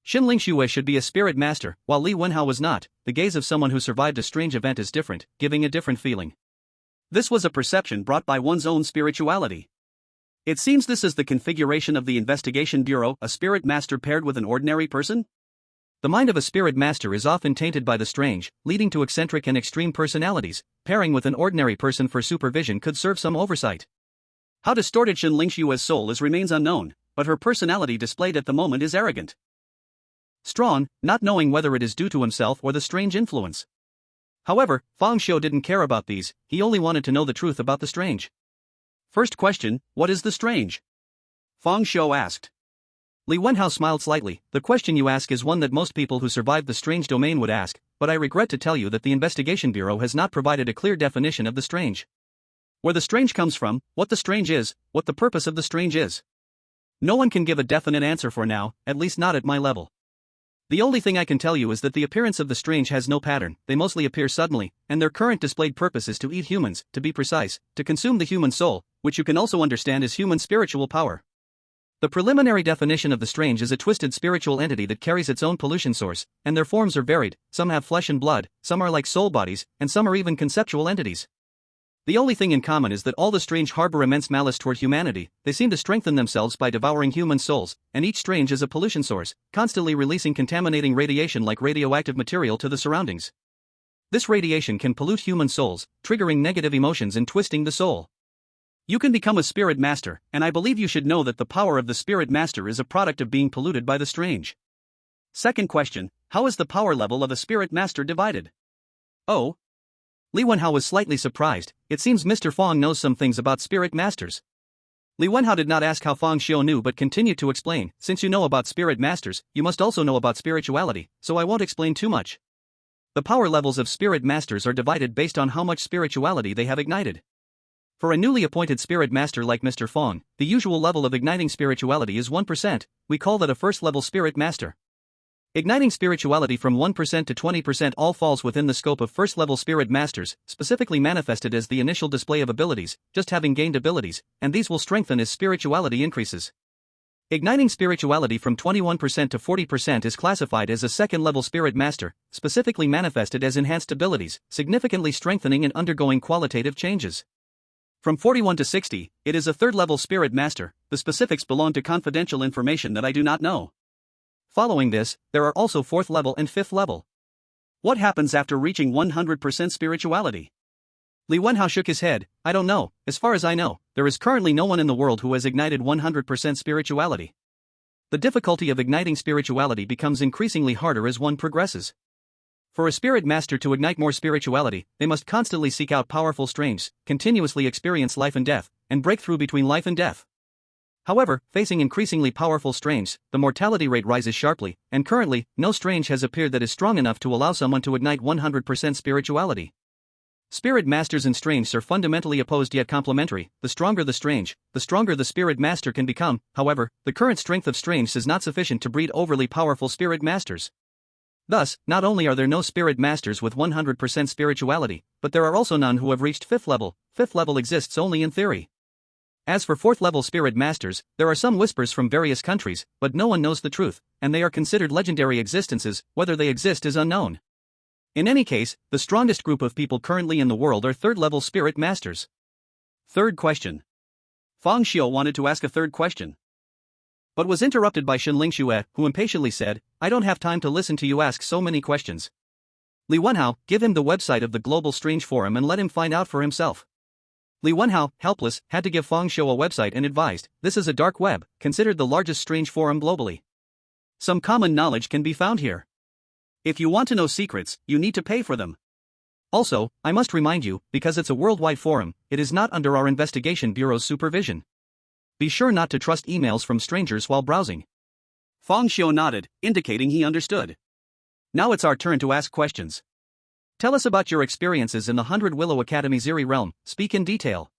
Shen Lingxue should be a spirit master, while Li Wenhao was not. The gaze of someone who survived a strange event is different, giving a different feeling. This was a perception brought by one's own spirituality. It seems this is the configuration of the investigation bureau, a spirit master paired with an ordinary person? The mind of a spirit master is often tainted by the strange, leading to eccentric and extreme personalities. Pairing with an ordinary person for supervision could serve some oversight. How distorted Shen Lingxue's soul is remains unknown, but her personality displayed at the moment is arrogant. Strong, not knowing whether it is due to himself or the strange influence. However, Feng Xiu didn't care about these, he only wanted to know the truth about the strange. First question, what is the strange? Feng Xiu asked. Li Wenhao smiled slightly. The question you ask is one that most people who survived the strange domain would ask, but I regret to tell you that the Investigation Bureau has not provided a clear definition of the strange. Where the strange comes from, what the strange is, what the purpose of the strange is. No one can give a definite answer for now, at least not at my level. The only thing I can tell you is that the appearance of the strange has no pattern, they mostly appear suddenly, and their current displayed purpose is to eat humans, to be precise, to consume the human soul, which you can also understand as human spiritual power. The preliminary definition of the strange is a twisted spiritual entity that carries its own pollution source, and their forms are varied, some have flesh and blood, some are like soul bodies, and some are even conceptual entities. The only thing in common is that all the strange harbor immense malice toward humanity, they seem to strengthen themselves by devouring human souls, and each strange is a pollution source, constantly releasing contaminating radiation like radioactive material to the surroundings. This radiation can pollute human souls, triggering negative emotions and twisting the soul. You can become a spirit master, and I believe you should know that the power of the spirit master is a product of being polluted by the strange. Second question, how is the power level of a spirit master divided? Oh. Li Wenhao was slightly surprised. It seems Mr. Fong knows some things about spirit masters. Li Wenhao did not ask how Fong Xiu knew but continued to explain, since you know about spirit masters, you must also know about spirituality, so I won't explain too much. The power levels of spirit masters are divided based on how much spirituality they have ignited. For a newly appointed spirit master like Mr. Fong, the usual level of igniting spirituality is 1%, we call that a first-level spirit master. Igniting spirituality from 1% to 20% all falls within the scope of first-level spirit masters, specifically manifested as the initial display of abilities, just having gained abilities, and these will strengthen as spirituality increases. Igniting spirituality from 21% to 40% is classified as a second-level spirit master, specifically manifested as enhanced abilities, significantly strengthening and undergoing qualitative changes. From 41 to 60, it is a third-level spirit master, the specifics belong to confidential information that I do not know. Following this, there are also 4th level and 5th level. What happens after reaching 100% spirituality? Li Wenhao shook his head. I don't know. As far as I know, there is currently no one in the world who has ignited 100% spirituality. The difficulty of igniting spirituality becomes increasingly harder as one progresses. For a spirit master to ignite more spirituality, they must constantly seek out powerful strengths, continuously experience life and death, and break through between life and death. However, facing increasingly powerful strange, the mortality rate rises sharply, and currently, no strange has appeared that is strong enough to allow someone to ignite 100% spirituality. Spirit masters and strange are fundamentally opposed yet complementary. The stronger the strange, the stronger the spirit master can become. However, the current strength of strange is not sufficient to breed overly powerful spirit masters. Thus, not only are there no spirit masters with 100% spirituality, but there are also none who have reached 5th level. 5th level exists only in theory. As for 4th level spirit masters, there are some whispers from various countries, but no one knows the truth, and they are considered legendary existences. Whether they exist is unknown. In any case, the strongest group of people currently in the world are 3rd level spirit masters. Third question. Fang Xiu wanted to ask a third question, but was interrupted by Shenling Xue, who impatiently said, I don't have time to listen to you ask so many questions. Li Wenhao, give him the website of the Global Strange Forum and let him find out for himself. Li Wenhao, helpless, had to give Fang Xiu a website and advised, this is a dark web, considered the largest strange forum globally. Some common knowledge can be found here. If you want to know secrets, you need to pay for them. Also, I must remind you, because it's a worldwide forum, it is not under our investigation bureau's supervision. Be sure not to trust emails from strangers while browsing. Fang Xiu nodded, indicating he understood. Now it's our turn to ask questions. Tell us about your experiences in the 100 Willow Academy's Eerie realm, speak in detail.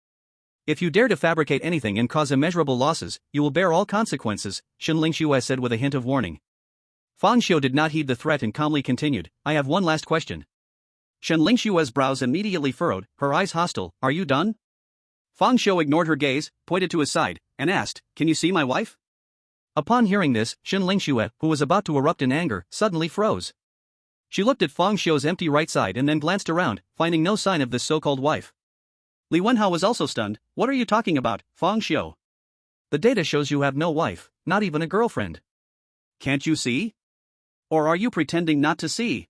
If you dare to fabricate anything and cause immeasurable losses, you will bear all consequences, Shenling Xue said with a hint of warning. Fang Xiu did not heed the threat and calmly continued, I have one last question. Shenling Xue's brows immediately furrowed, her eyes hostile, are you done? Fang Xiu ignored her gaze, pointed to his side, and asked, can you see my wife? Upon hearing this, Shenling Xue, who was about to erupt in anger, suddenly froze. She looked at Fang Xiu's empty right side and then glanced around, finding no sign of this so-called wife. Li Wenhao was also stunned. What are you talking about, Fang Xiu? The data shows you have no wife, not even a girlfriend. Can't you see? Or are you pretending not to see?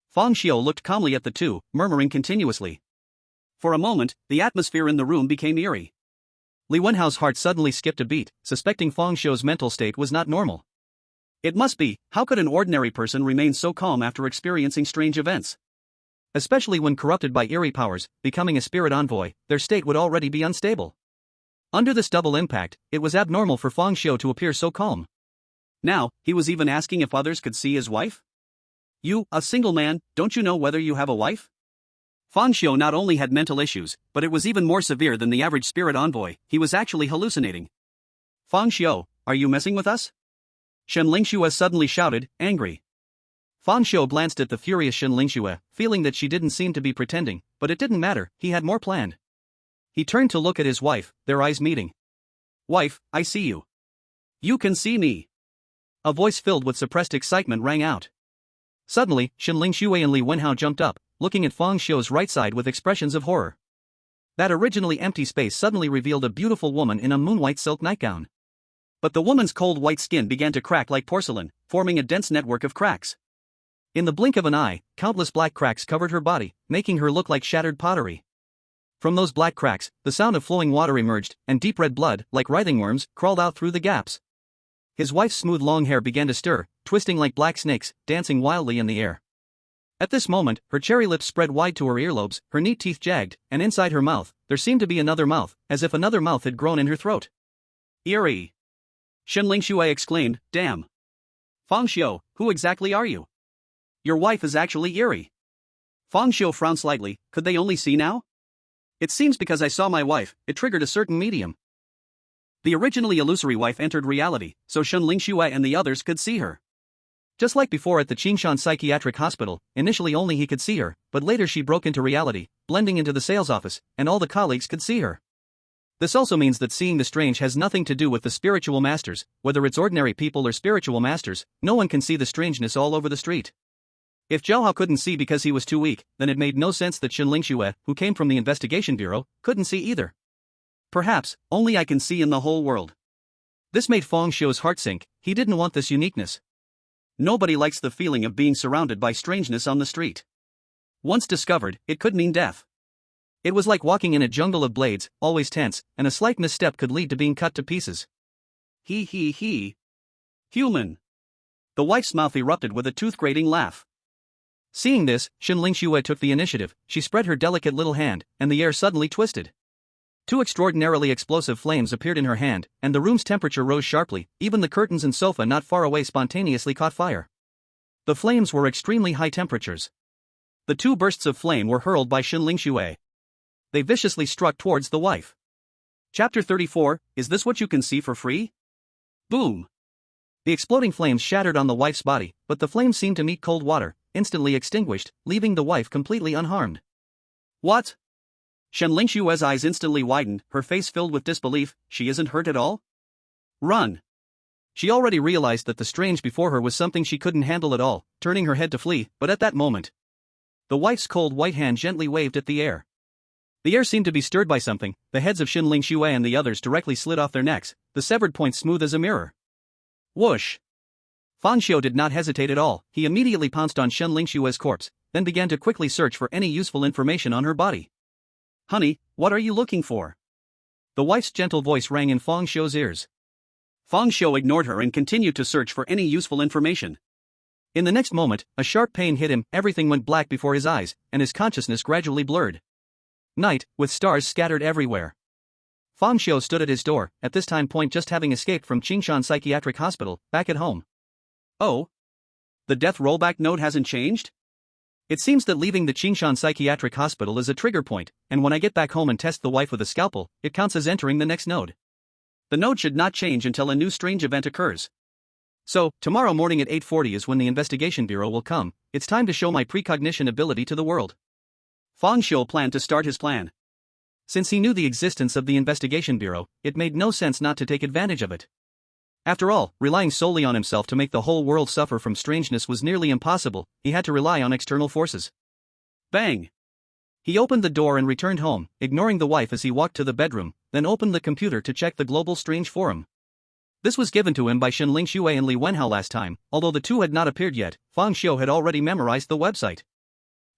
Fang Xiu looked calmly at the two, murmuring continuously. For a moment, the atmosphere in the room became eerie. Li Wenhao's heart suddenly skipped a beat, suspecting Fang Xiu's mental state was not normal. It must be, how could an ordinary person remain so calm after experiencing strange events? Especially when corrupted by eerie powers, becoming a spirit envoy, their state would already be unstable. Under this double impact, it was abnormal for Fang Xiu to appear so calm. Now, he was even asking if others could see his wife? You, a single man, don't you know whether you have a wife? Fang Xiu not only had mental issues, but it was even more severe than the average spirit envoy, he was actually hallucinating. Fang Xiu, are you messing with us? Shen Lingxue suddenly shouted, angry. Fang Xiu glanced at the furious Shen Lingxue, feeling that she didn't seem to be pretending, but it didn't matter, he had more planned. He turned to look at his wife, their eyes meeting. Wife, I see you. You can see me. A voice filled with suppressed excitement rang out. Suddenly, Shen Lingxue and Li Wenhao jumped up, looking at Fang Xiu's right side with expressions of horror. That originally empty space suddenly revealed a beautiful woman in a moon-white silk nightgown. But the woman's cold white skin began to crack like porcelain, forming a dense network of cracks. In the blink of an eye, countless black cracks covered her body, making her look like shattered pottery. From those black cracks, the sound of flowing water emerged, and deep red blood, like writhing worms, crawled out through the gaps. His wife's smooth long hair began to stir, twisting like black snakes, dancing wildly in the air. At this moment, her cherry lips spread wide to her earlobes, her neat teeth jagged, and inside her mouth, there seemed to be another mouth, as if another mouth had grown in her throat. Eerie! Shen Lingxue exclaimed, damn! Fang Xiu, who exactly are you? Your wife is actually Eerie. Fang Xiu frowned slightly, could they only see now? It seems because I saw my wife, it triggered a certain medium. The originally illusory wife entered reality, so Shen Lingxue and the others could see her. Just like before at the Qingshan Psychiatric Hospital, initially only he could see her, but later she broke into reality, blending into the sales office, and all the colleagues could see her. This also means that seeing the strange has nothing to do with the spiritual masters, whether it's ordinary people or spiritual masters, no one can see the strangeness all over the street. If Zhao Hao couldn't see because he was too weak, then it made no sense that Shen Lingxue, who came from the investigation bureau, couldn't see either. Perhaps, only I can see in the whole world. This made Fang Xiu's heart sink, he didn't want this uniqueness. Nobody likes the feeling of being surrounded by strangeness on the street. Once discovered, it could mean death. It was like walking in a jungle of blades, always tense, and a slight misstep could lead to being cut to pieces. He. Human. The wife's mouth erupted with a tooth-grating laugh. Seeing this, Shen Lingxue took the initiative, she spread her delicate little hand, and the air suddenly twisted. Two extraordinarily explosive flames appeared in her hand, and the room's temperature rose sharply, even the curtains and sofa not far away spontaneously caught fire. The flames were extremely high temperatures. The two bursts of flame were hurled by Shen Lingxue. They viciously struck towards the wife. Chapter 34, Is this what you can see for free? Boom! The exploding flames shattered on the wife's body, but the flames seemed to meet cold water, instantly extinguished, leaving the wife completely unharmed. What? Shen Lingxue's eyes instantly widened, her face filled with disbelief, she isn't hurt at all? Run! She already realized that the strange before her was something she couldn't handle at all, turning her head to flee, but at that moment, the wife's cold white hand gently waved at the air. The air seemed to be stirred by something, the heads of Shen Lingxue and the others directly slid off their necks, the severed points smooth as a mirror. Whoosh! Fang Xiu did not hesitate at all, he immediately pounced on Shen Lingxue's corpse, then began to quickly search for any useful information on her body. Honey, what are you looking for? The wife's gentle voice rang in Fang Xiu's ears. Fang Xiu ignored her and continued to search for any useful information. In the next moment, a sharp pain hit him, everything went black before his eyes, and his consciousness gradually blurred. Night, with stars scattered everywhere. Fang Xiu stood at his door, at this time point just having escaped from Qingshan Psychiatric Hospital, back at home. Oh? The death rollback node hasn't changed? It seems that leaving the Qingshan Psychiatric Hospital is a trigger point, and when I get back home and test the wife with a scalpel, it counts as entering the next node. The node should not change until a new strange event occurs. So, tomorrow morning at 8:40 is when the investigation bureau will come, it's time to show my precognition ability to the world. Fang Xiu planned to start his plan. Since he knew the existence of the investigation bureau, it made no sense not to take advantage of it. After all, relying solely on himself to make the whole world suffer from strangeness was nearly impossible, he had to rely on external forces. Bang! He opened the door and returned home, ignoring the wife as he walked to the bedroom, then opened the computer to check the Global Strange Forum. This was given to him by Shen Lingxue and Li Wenhao last time, although the two had not appeared yet, Fang Xiu had already memorized the website.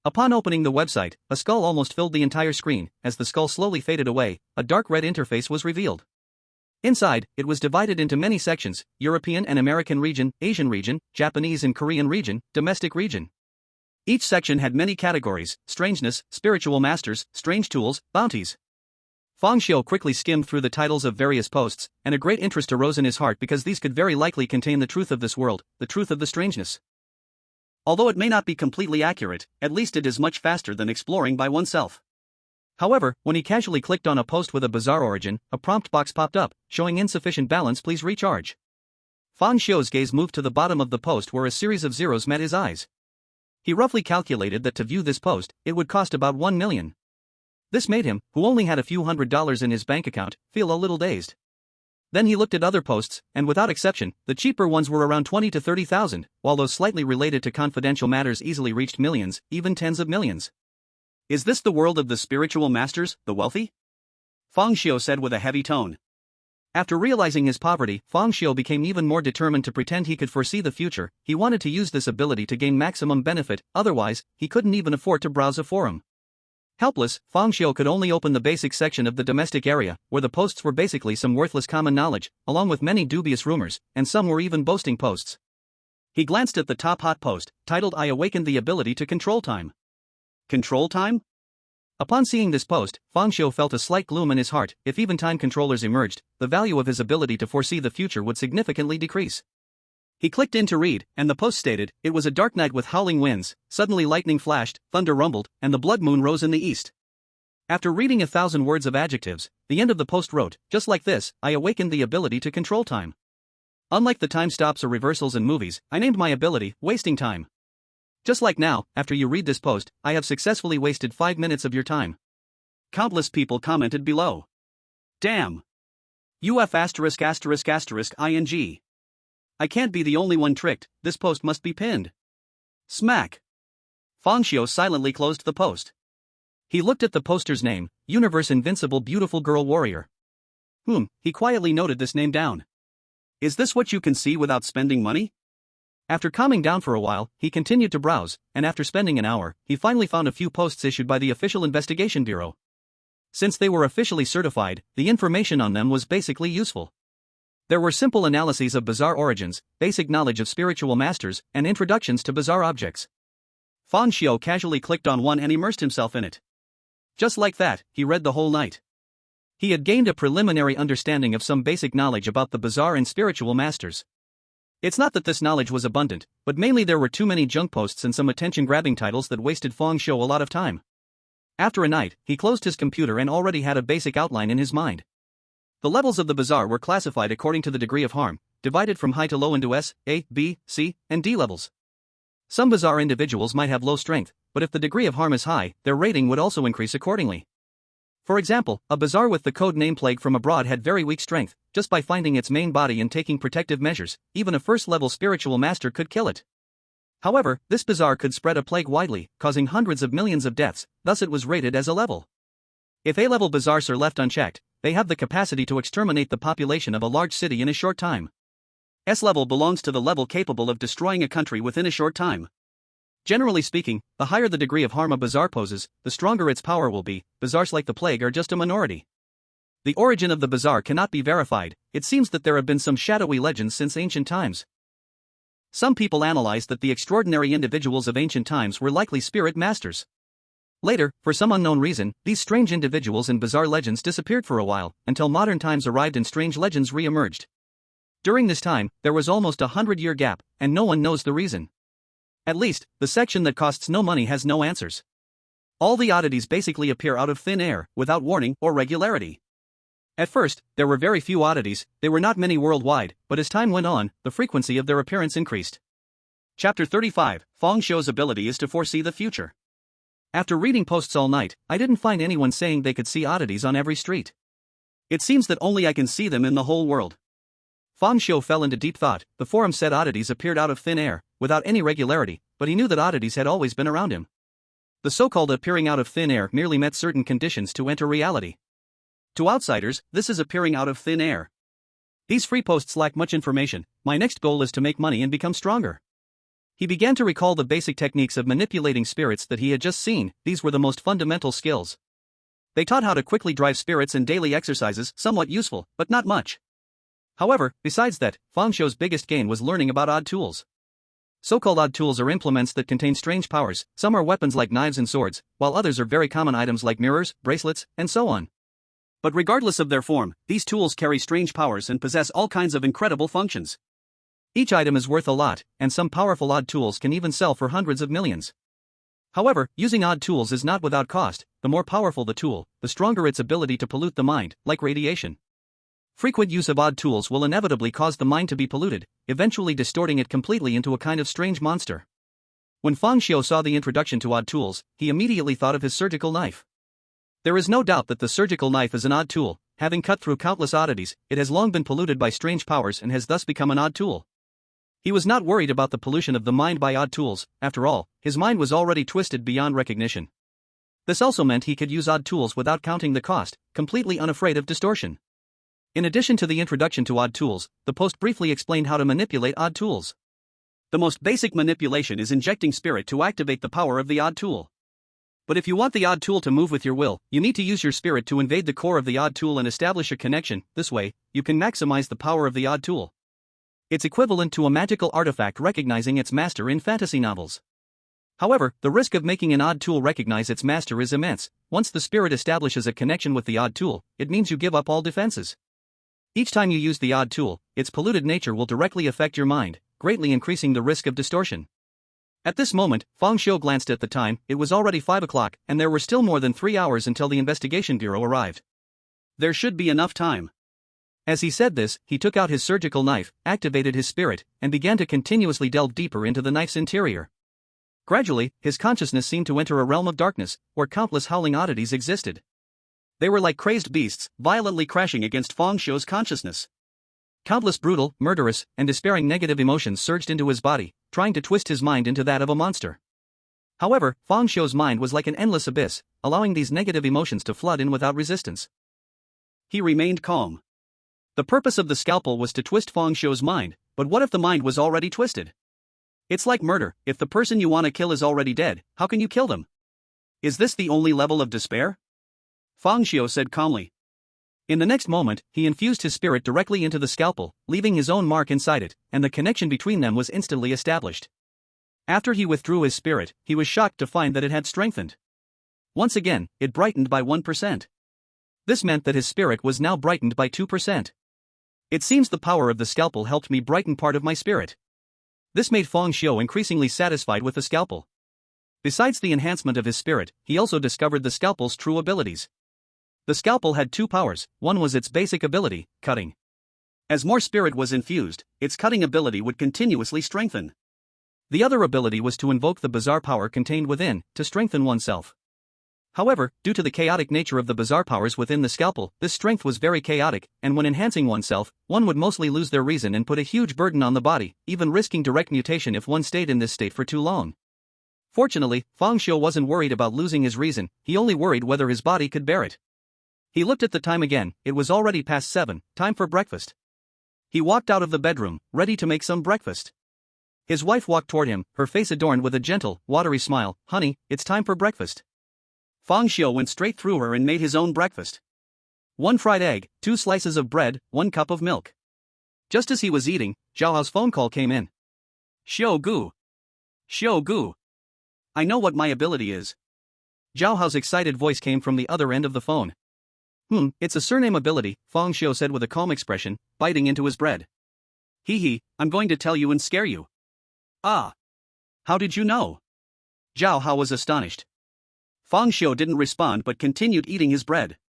Upon opening the website, a skull almost filled the entire screen. As the skull slowly faded away, a dark red interface was revealed. Inside, it was divided into many sections: European and American region, Asian region, Japanese and Korean region, domestic region. Each section had many categories: strangeness, spiritual masters, strange tools, bounties. Fang Xiu quickly skimmed through the titles of various posts, and a great interest arose in his heart because these could very likely contain the truth of this world, the truth of the strangeness. Although it may not be completely accurate, at least it is much faster than exploring by oneself. However, when he casually clicked on a post with a bizarre origin, a prompt box popped up, showing insufficient balance, please recharge. Fang Xiu's gaze moved to the bottom of the post where a series of zeros met his eyes. He roughly calculated that to view this post, it would cost about 1 million. This made him, who only had a few $100s in his bank account, feel a little dazed. Then he looked at other posts, and without exception, the cheaper ones were around 20 to 30,000, while those slightly related to confidential matters easily reached millions, even tens of millions. Is this the world of the spiritual masters, the wealthy? Fang Xiu said with a heavy tone. After realizing his poverty, Fang Xiu became even more determined to pretend he could foresee the future. He wanted to use this ability to gain maximum benefit, otherwise, he couldn't even afford to browse a forum. Helpless, Fang Xiu could only open the basic section of the domestic area, where the posts were basically some worthless common knowledge, along with many dubious rumors, and some were even boasting posts. He glanced at the top hot post, titled I awakened the ability to control time. Control time? Upon seeing this post, Fang Xiu felt a slight gloom in his heart. If even time controllers emerged, the value of his ability to foresee the future would significantly decrease. He clicked in to read, and the post stated, it was a dark night with howling winds, suddenly lightning flashed, thunder rumbled, and the blood moon rose in the east. After reading 1,000 words of adjectives, the end of the post wrote, just like this, I awakened the ability to control time. Unlike the time stops or reversals in movies, I named my ability, wasting time. Just like now, after you read this post, I have successfully wasted 5 minutes of your time. Countless people commented below. Damn. UF ****ing. I can't be the only one tricked, this post must be pinned. Smack. Fang Xiu silently closed the post. He looked at the poster's name, Universe Invincible Beautiful Girl Warrior. He quietly noted this name down. Is this what you can see without spending money? After calming down for a while, he continued to browse, and after spending an hour, he finally found a few posts issued by the Official Investigation Bureau. Since they were officially certified, the information on them was basically useful. There were simple analyses of bizarre origins, basic knowledge of spiritual masters, and introductions to bizarre objects. Fang Xiu casually clicked on one and immersed himself in it. Just like that, he read the whole night. He had gained a preliminary understanding of some basic knowledge about the bizarre and spiritual masters. It's not that this knowledge was abundant, but mainly there were too many junk posts and some attention-grabbing titles that wasted Fang Xiu a lot of time. After a night, he closed his computer and already had a basic outline in his mind. The levels of the bizarre were classified according to the degree of harm, divided from high to low into S, A, B, C, and D levels. Some bizarre individuals might have low strength, but if the degree of harm is high, their rating would also increase accordingly. For example, a bizarre with the code name Plague from Abroad had very weak strength. Just by finding its main body and taking protective measures, even a first-level spiritual master could kill it. However, this bizarre could spread a plague widely, causing hundreds of millions of deaths, thus it was rated as a level. If A-level bizarres are left unchecked, they have the capacity to exterminate the population of a large city in a short time. S-level belongs to the level capable of destroying a country within a short time. Generally speaking, the higher the degree of harm a bizarre poses, the stronger its power will be. Bizarres like the plague are just a minority. The origin of the bizarre cannot be verified. It seems that there have been some shadowy legends since ancient times. Some people analyzed that the extraordinary individuals of ancient times were likely spirit masters. Later, for some unknown reason, these strange individuals and bizarre legends disappeared for a while, until modern times arrived and strange legends re-emerged. During this time, there was almost a 100-year gap, and no one knows the reason. At least, the section that costs no money has no answers. All the oddities basically appear out of thin air, without warning or regularity. At first, there were very few oddities, there were not many worldwide, but as time went on, the frequency of their appearance increased. Chapter 35, Fang Xiu's ability is to foresee the future. After reading posts all night, I didn't find anyone saying they could see oddities on every street. It seems that only I can see them in the whole world. Fang Xiu fell into deep thought. The forum said oddities appeared out of thin air, without any regularity, but he knew that oddities had always been around him. The so-called appearing out of thin air merely met certain conditions to enter reality. To outsiders, this is appearing out of thin air. These free posts lack much information. My next goal is to make money and become stronger. He began to recall the basic techniques of manipulating spirits that he had just seen. These were the most fundamental skills. They taught how to quickly drive spirits and daily exercises, somewhat useful, but not much. However, besides that, Fang Xiu's biggest gain was learning about odd tools. So-called odd tools are implements that contain strange powers. Some are weapons like knives and swords, while others are very common items like mirrors, bracelets, and so on. But regardless of their form, these tools carry strange powers and possess all kinds of incredible functions. Each item is worth a lot, and some powerful odd tools can even sell for hundreds of millions. However, using odd tools is not without cost. The more powerful the tool, the stronger its ability to pollute the mind, like radiation. Frequent use of odd tools will inevitably cause the mind to be polluted, eventually distorting it completely into a kind of strange monster. When Fang Xiu saw the introduction to odd tools, he immediately thought of his surgical knife. There is no doubt that the surgical knife is an odd tool. Having cut through countless oddities, it has long been polluted by strange powers and has thus become an odd tool. He was not worried about the pollution of the mind by odd tools. After all, his mind was already twisted beyond recognition. This also meant he could use odd tools without counting the cost, completely unafraid of distortion. In addition to the introduction to odd tools, the post briefly explained how to manipulate odd tools. The most basic manipulation is injecting spirit to activate the power of the odd tool. But if you want the odd tool to move with your will, you need to use your spirit to invade the core of the odd tool and establish a connection. This way, you can maximize the power of the odd tool. It's equivalent to a magical artifact recognizing its master in fantasy novels. However, the risk of making an odd tool recognize its master is immense. Once the spirit establishes a connection with the odd tool, it means you give up all defenses. Each time you use the odd tool, its polluted nature will directly affect your mind, greatly increasing the risk of distortion. At this moment, Fang Xiu glanced at the time. It was already 5 o'clock, and there were still more than 3 hours until the investigation bureau arrived. There should be enough time. As he said this, he took out his surgical knife, activated his spirit, and began to continuously delve deeper into the knife's interior. Gradually, his consciousness seemed to enter a realm of darkness, where countless howling oddities existed. They were like crazed beasts, violently crashing against Fang Xiu's consciousness. Countless brutal, murderous, and despairing negative emotions surged into his body, trying to twist his mind into that of a monster. However, Fang Xiu's mind was like an endless abyss, allowing these negative emotions to flood in without resistance. He remained calm. The purpose of the scalpel was to twist Fang Xiu's mind, but what if the mind was already twisted? It's like murder. If the person you want to kill is already dead, how can you kill them? Is this the only level of despair? Fang Xiu said calmly. In the next moment, he infused his spirit directly into the scalpel, leaving his own mark inside it, and the connection between them was instantly established. After he withdrew his spirit, he was shocked to find that it had strengthened. Once again, it brightened by 1%. This meant that his spirit was now brightened by 2%. It seems the power of the scalpel helped me brighten part of my spirit. This made Fang Xiu increasingly satisfied with the scalpel. Besides the enhancement of his spirit, he also discovered the scalpel's true abilities. The scalpel had 2 powers. One was its basic ability, cutting. As more spirit was infused, its cutting ability would continuously strengthen. The other ability was to invoke the bizarre power contained within, to strengthen oneself. However, due to the chaotic nature of the bizarre powers within the scalpel, this strength was very chaotic, and when enhancing oneself, one would mostly lose their reason and put a huge burden on the body, even risking direct mutation if one stayed in this state for too long. Fortunately, Fang Xiu wasn't worried about losing his reason, he only worried whether his body could bear it. He looked at the time again. It was already past 7, time for breakfast. He walked out of the bedroom, ready to make some breakfast. His wife walked toward him, her face adorned with a gentle, watery smile. "Honey, it's time for breakfast." Fang Xiu went straight through her and made his own breakfast. 1 fried egg, 2 slices of bread, 1 cup of milk. Just as he was eating, Zhao Hao's phone call came in. "Xiu Gu. Xiu Gu. I know what my ability is." Zhao Hao's excited voice came from the other end of the phone. It's a surname ability," Fang Xiu said with a calm expression, biting into his bread. "Hee, I'm going to tell you and scare you." "Ah. How did you know?" Zhao Hao was astonished. Fang Xiu didn't respond but continued eating his bread.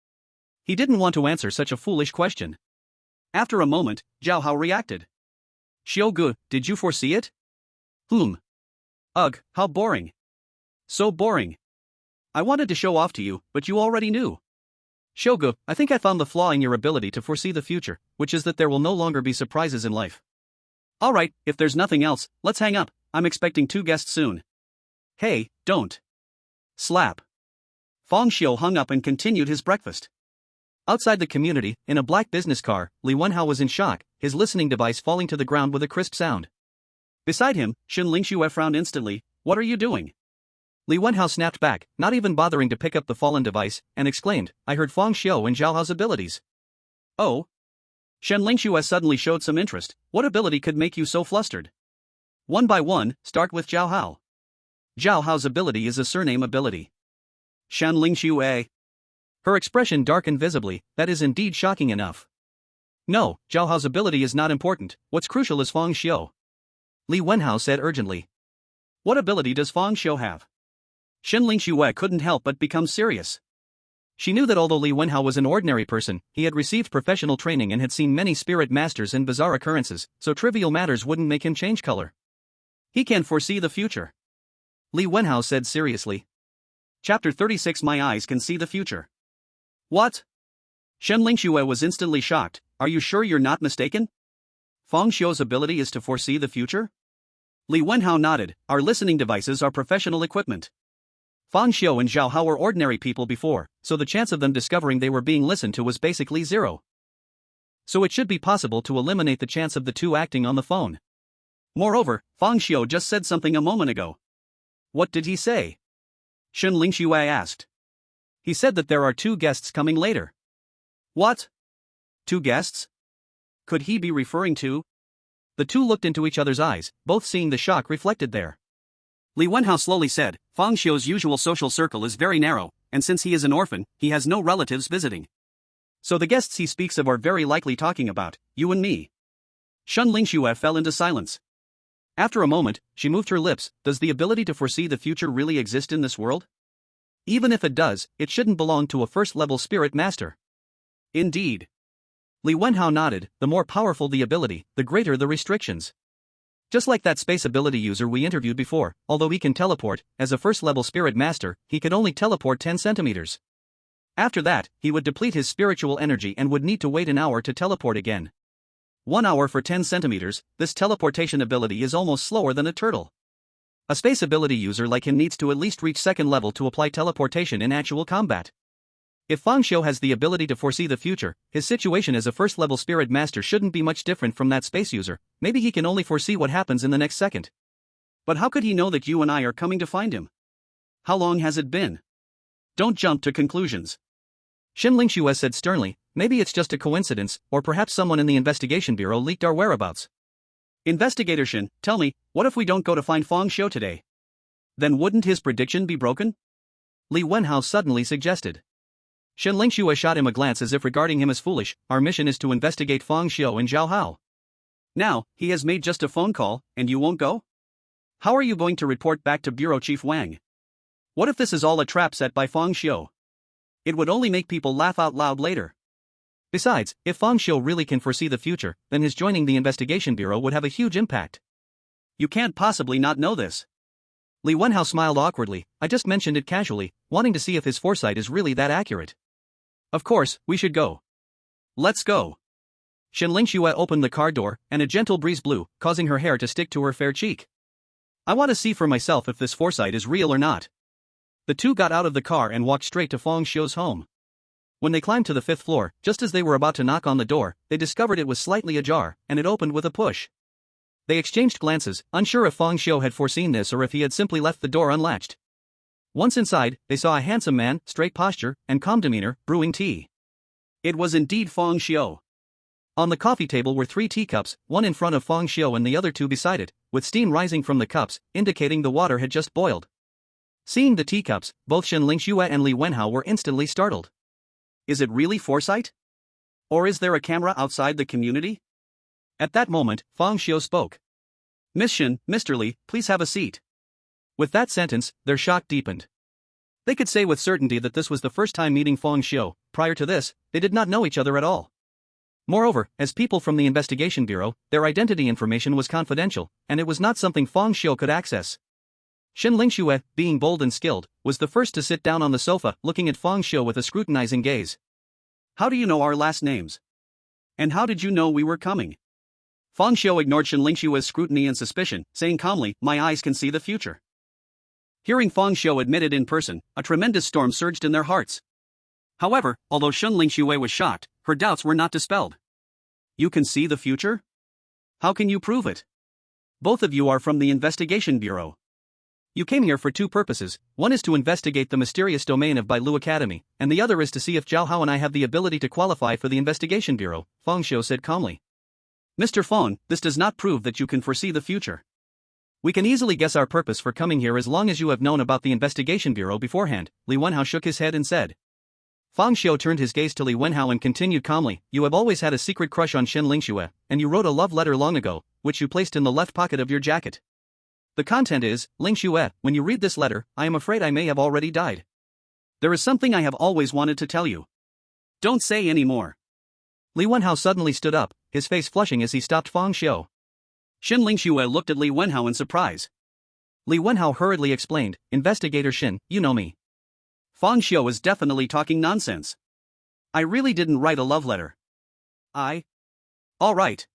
He didn't want to answer such a foolish question. After a moment, Zhao Hao reacted. "Xiu Gu, did you foresee it?" Ugh, how boring. So boring. I wanted to show off to you, but you already knew." "Xiu Gu, I think I found the flaw in your ability to foresee the future, which is that there will no longer be surprises in life." "Alright, if there's nothing else, let's hang up. I'm expecting 2 guests soon." "Hey, don't." Slap. Fang Xiu hung up and continued his breakfast. Outside the community, in a black business car, Li Wenhao was in shock, his listening device falling to the ground with a crisp sound. Beside him, Xun Lingxue frowned instantly. "What are you doing?" Li Wenhao snapped back, not even bothering to pick up the fallen device, and exclaimed, "I heard Fang Xiu and Zhao Hao's abilities." "Oh?" Shen Lingxue suddenly showed some interest. "What ability could make you so flustered?" "One by one, start with Zhao Hao." Zhao Hao's ability is a surname ability. Shen Lingxue. Her expression darkened visibly. That is indeed shocking enough. No, Zhao Hao's ability is not important, what's crucial is Fang Xiu. Li Wenhao said urgently. What ability does Fang Xiu have? Shenling Xue couldn't help but become serious. She knew that although Li Wenhao was an ordinary person, he had received professional training and had seen many spirit masters and bizarre occurrences, so trivial matters wouldn't make him change color. He can foresee the future. Li Wenhao said seriously. Chapter 36 My eyes can see the future. What? Shenling Xue was instantly shocked. Are you sure you're not mistaken? Fang Xiu's ability is to foresee the future? Li Wenhao nodded. Our listening devices are professional equipment. Fang Xiu and Zhao Hao were ordinary people before, so the chance of them discovering they were being listened to was basically zero. So it should be possible to eliminate the chance of the two acting on the phone. Moreover, Fang Xiu just said something a moment ago. What did he say? Shenling Xue asked. He said that there are 2 guests coming later. What? 2 guests? Could he be referring to? The two looked into each other's eyes, both seeing the shock reflected there. Li Wenhao slowly said, Fang Xiu's usual social circle is very narrow, and since he is an orphan, he has no relatives visiting. So the guests he speaks of are very likely talking about you and me. Shenling Xue fell into silence. After a moment, she moved her lips. Does the ability to foresee the future really exist in this world? Even if it does, it shouldn't belong to a first-level spirit master. Indeed. Li Wenhao nodded. The more powerful the ability, the greater the restrictions. Just like that space ability user we interviewed before, although he can teleport, as a first-level spirit master, he could only teleport 10 centimeters. After that, he would deplete his spiritual energy and would need to wait an hour to teleport again. 1 hour for 10 centimeters, this teleportation ability is almost slower than a turtle. A space ability user like him needs to at least reach 2nd level to apply teleportation in actual combat. If Fang Xiu has the ability to foresee the future, his situation as a first-level spirit master shouldn't be much different from that space user. Maybe he can only foresee what happens in the next second. But how could he know that you and I are coming to find him? How long has it been? Don't jump to conclusions. Shenling Xue said sternly, maybe it's just a coincidence, or perhaps someone in the investigation bureau leaked our whereabouts. Investigator Shen, tell me, what if we don't go to find Fang Xiu today? Then wouldn't his prediction be broken? Li Wenhao suddenly suggested. Shenling Xue shot him a glance as if regarding him as foolish. Our mission is to investigate Fang Xiu and Zhao Hao. Now, he has made just a phone call, and you won't go? How are you going to report back to Bureau Chief Wang? What if this is all a trap set by Fang Xiu? It would only make people laugh out loud later. Besides, if Fang Xiu really can foresee the future, then his joining the investigation bureau would have a huge impact. You can't possibly not know this. Li Wenhao smiled awkwardly. I just mentioned it casually, wanting to see if his foresight is really that accurate. Of course, we should go. Let's go. Shenling Xue opened the car door, and a gentle breeze blew, causing her hair to stick to her fair cheek. I want to see for myself if this foresight is real or not. The two got out of the car and walked straight to Fang Xiu's home. When they climbed to the 5th floor, just as they were about to knock on the door, they discovered it was slightly ajar, and it opened with a push. They exchanged glances, unsure if Fang Xiu had foreseen this or if he had simply left the door unlatched. Once inside, they saw a handsome man, straight posture, and calm demeanor, brewing tea. It was indeed Fang Xiu. On the coffee table were 3 teacups, one in front of Fang Xiu and the other 2 beside it, with steam rising from the cups, indicating the water had just boiled. Seeing the teacups, both Shenling Xue and Li Wenhao were instantly startled. Is it really foresight? Or is there a camera outside the community? At that moment, Fang Xiu spoke. Miss Shen, Mr. Li, please have a seat. With that sentence, their shock deepened. They could say with certainty that this was the first time meeting Fang Xiu. Prior to this, they did not know each other at all. Moreover, as people from the investigation bureau, their identity information was confidential, and it was not something Fang Xiu could access. Shenling Xue, being bold and skilled, was the first to sit down on the sofa, looking at Fang Xiu with a scrutinizing gaze. How do you know our last names? And how did you know we were coming? Fang Xiu ignored Shenling Xue's scrutiny and suspicion, saying calmly, my eyes can see the future. Hearing Fang Xiu admit it in person, a tremendous storm surged in their hearts. However, although Shenling Xue was shocked, her doubts were not dispelled. You can see the future? How can you prove it? Both of you are from the investigation bureau. You came here for 2 purposes. One is to investigate the mysterious domain of Bailu Academy, and the other is to see if Zhao Hao and I have the ability to qualify for the investigation bureau, Fang Xiu said calmly. Mr. Fang, this does not prove that you can foresee the future. We can easily guess our purpose for coming here as long as you have known about the investigation bureau beforehand, Li Wenhao shook his head and said. Fang Xiu turned his gaze to Li Wenhao and continued calmly, you have always had a secret crush on Shen Lingxue, and you wrote a love letter long ago, which you placed in the left pocket of your jacket. The content is, Lingxue, when you read this letter, I am afraid I may have already died. There is something I have always wanted to tell you. Don't say any more. Li Wenhao suddenly stood up, his face flushing as he stopped Fang Xiu. Shen Lingxue looked at Li Wenhao in surprise. Li Wenhao hurriedly explained, Investigator Shen, you know me. Fang Xiu is definitely talking nonsense. I really didn't write a love letter. All right.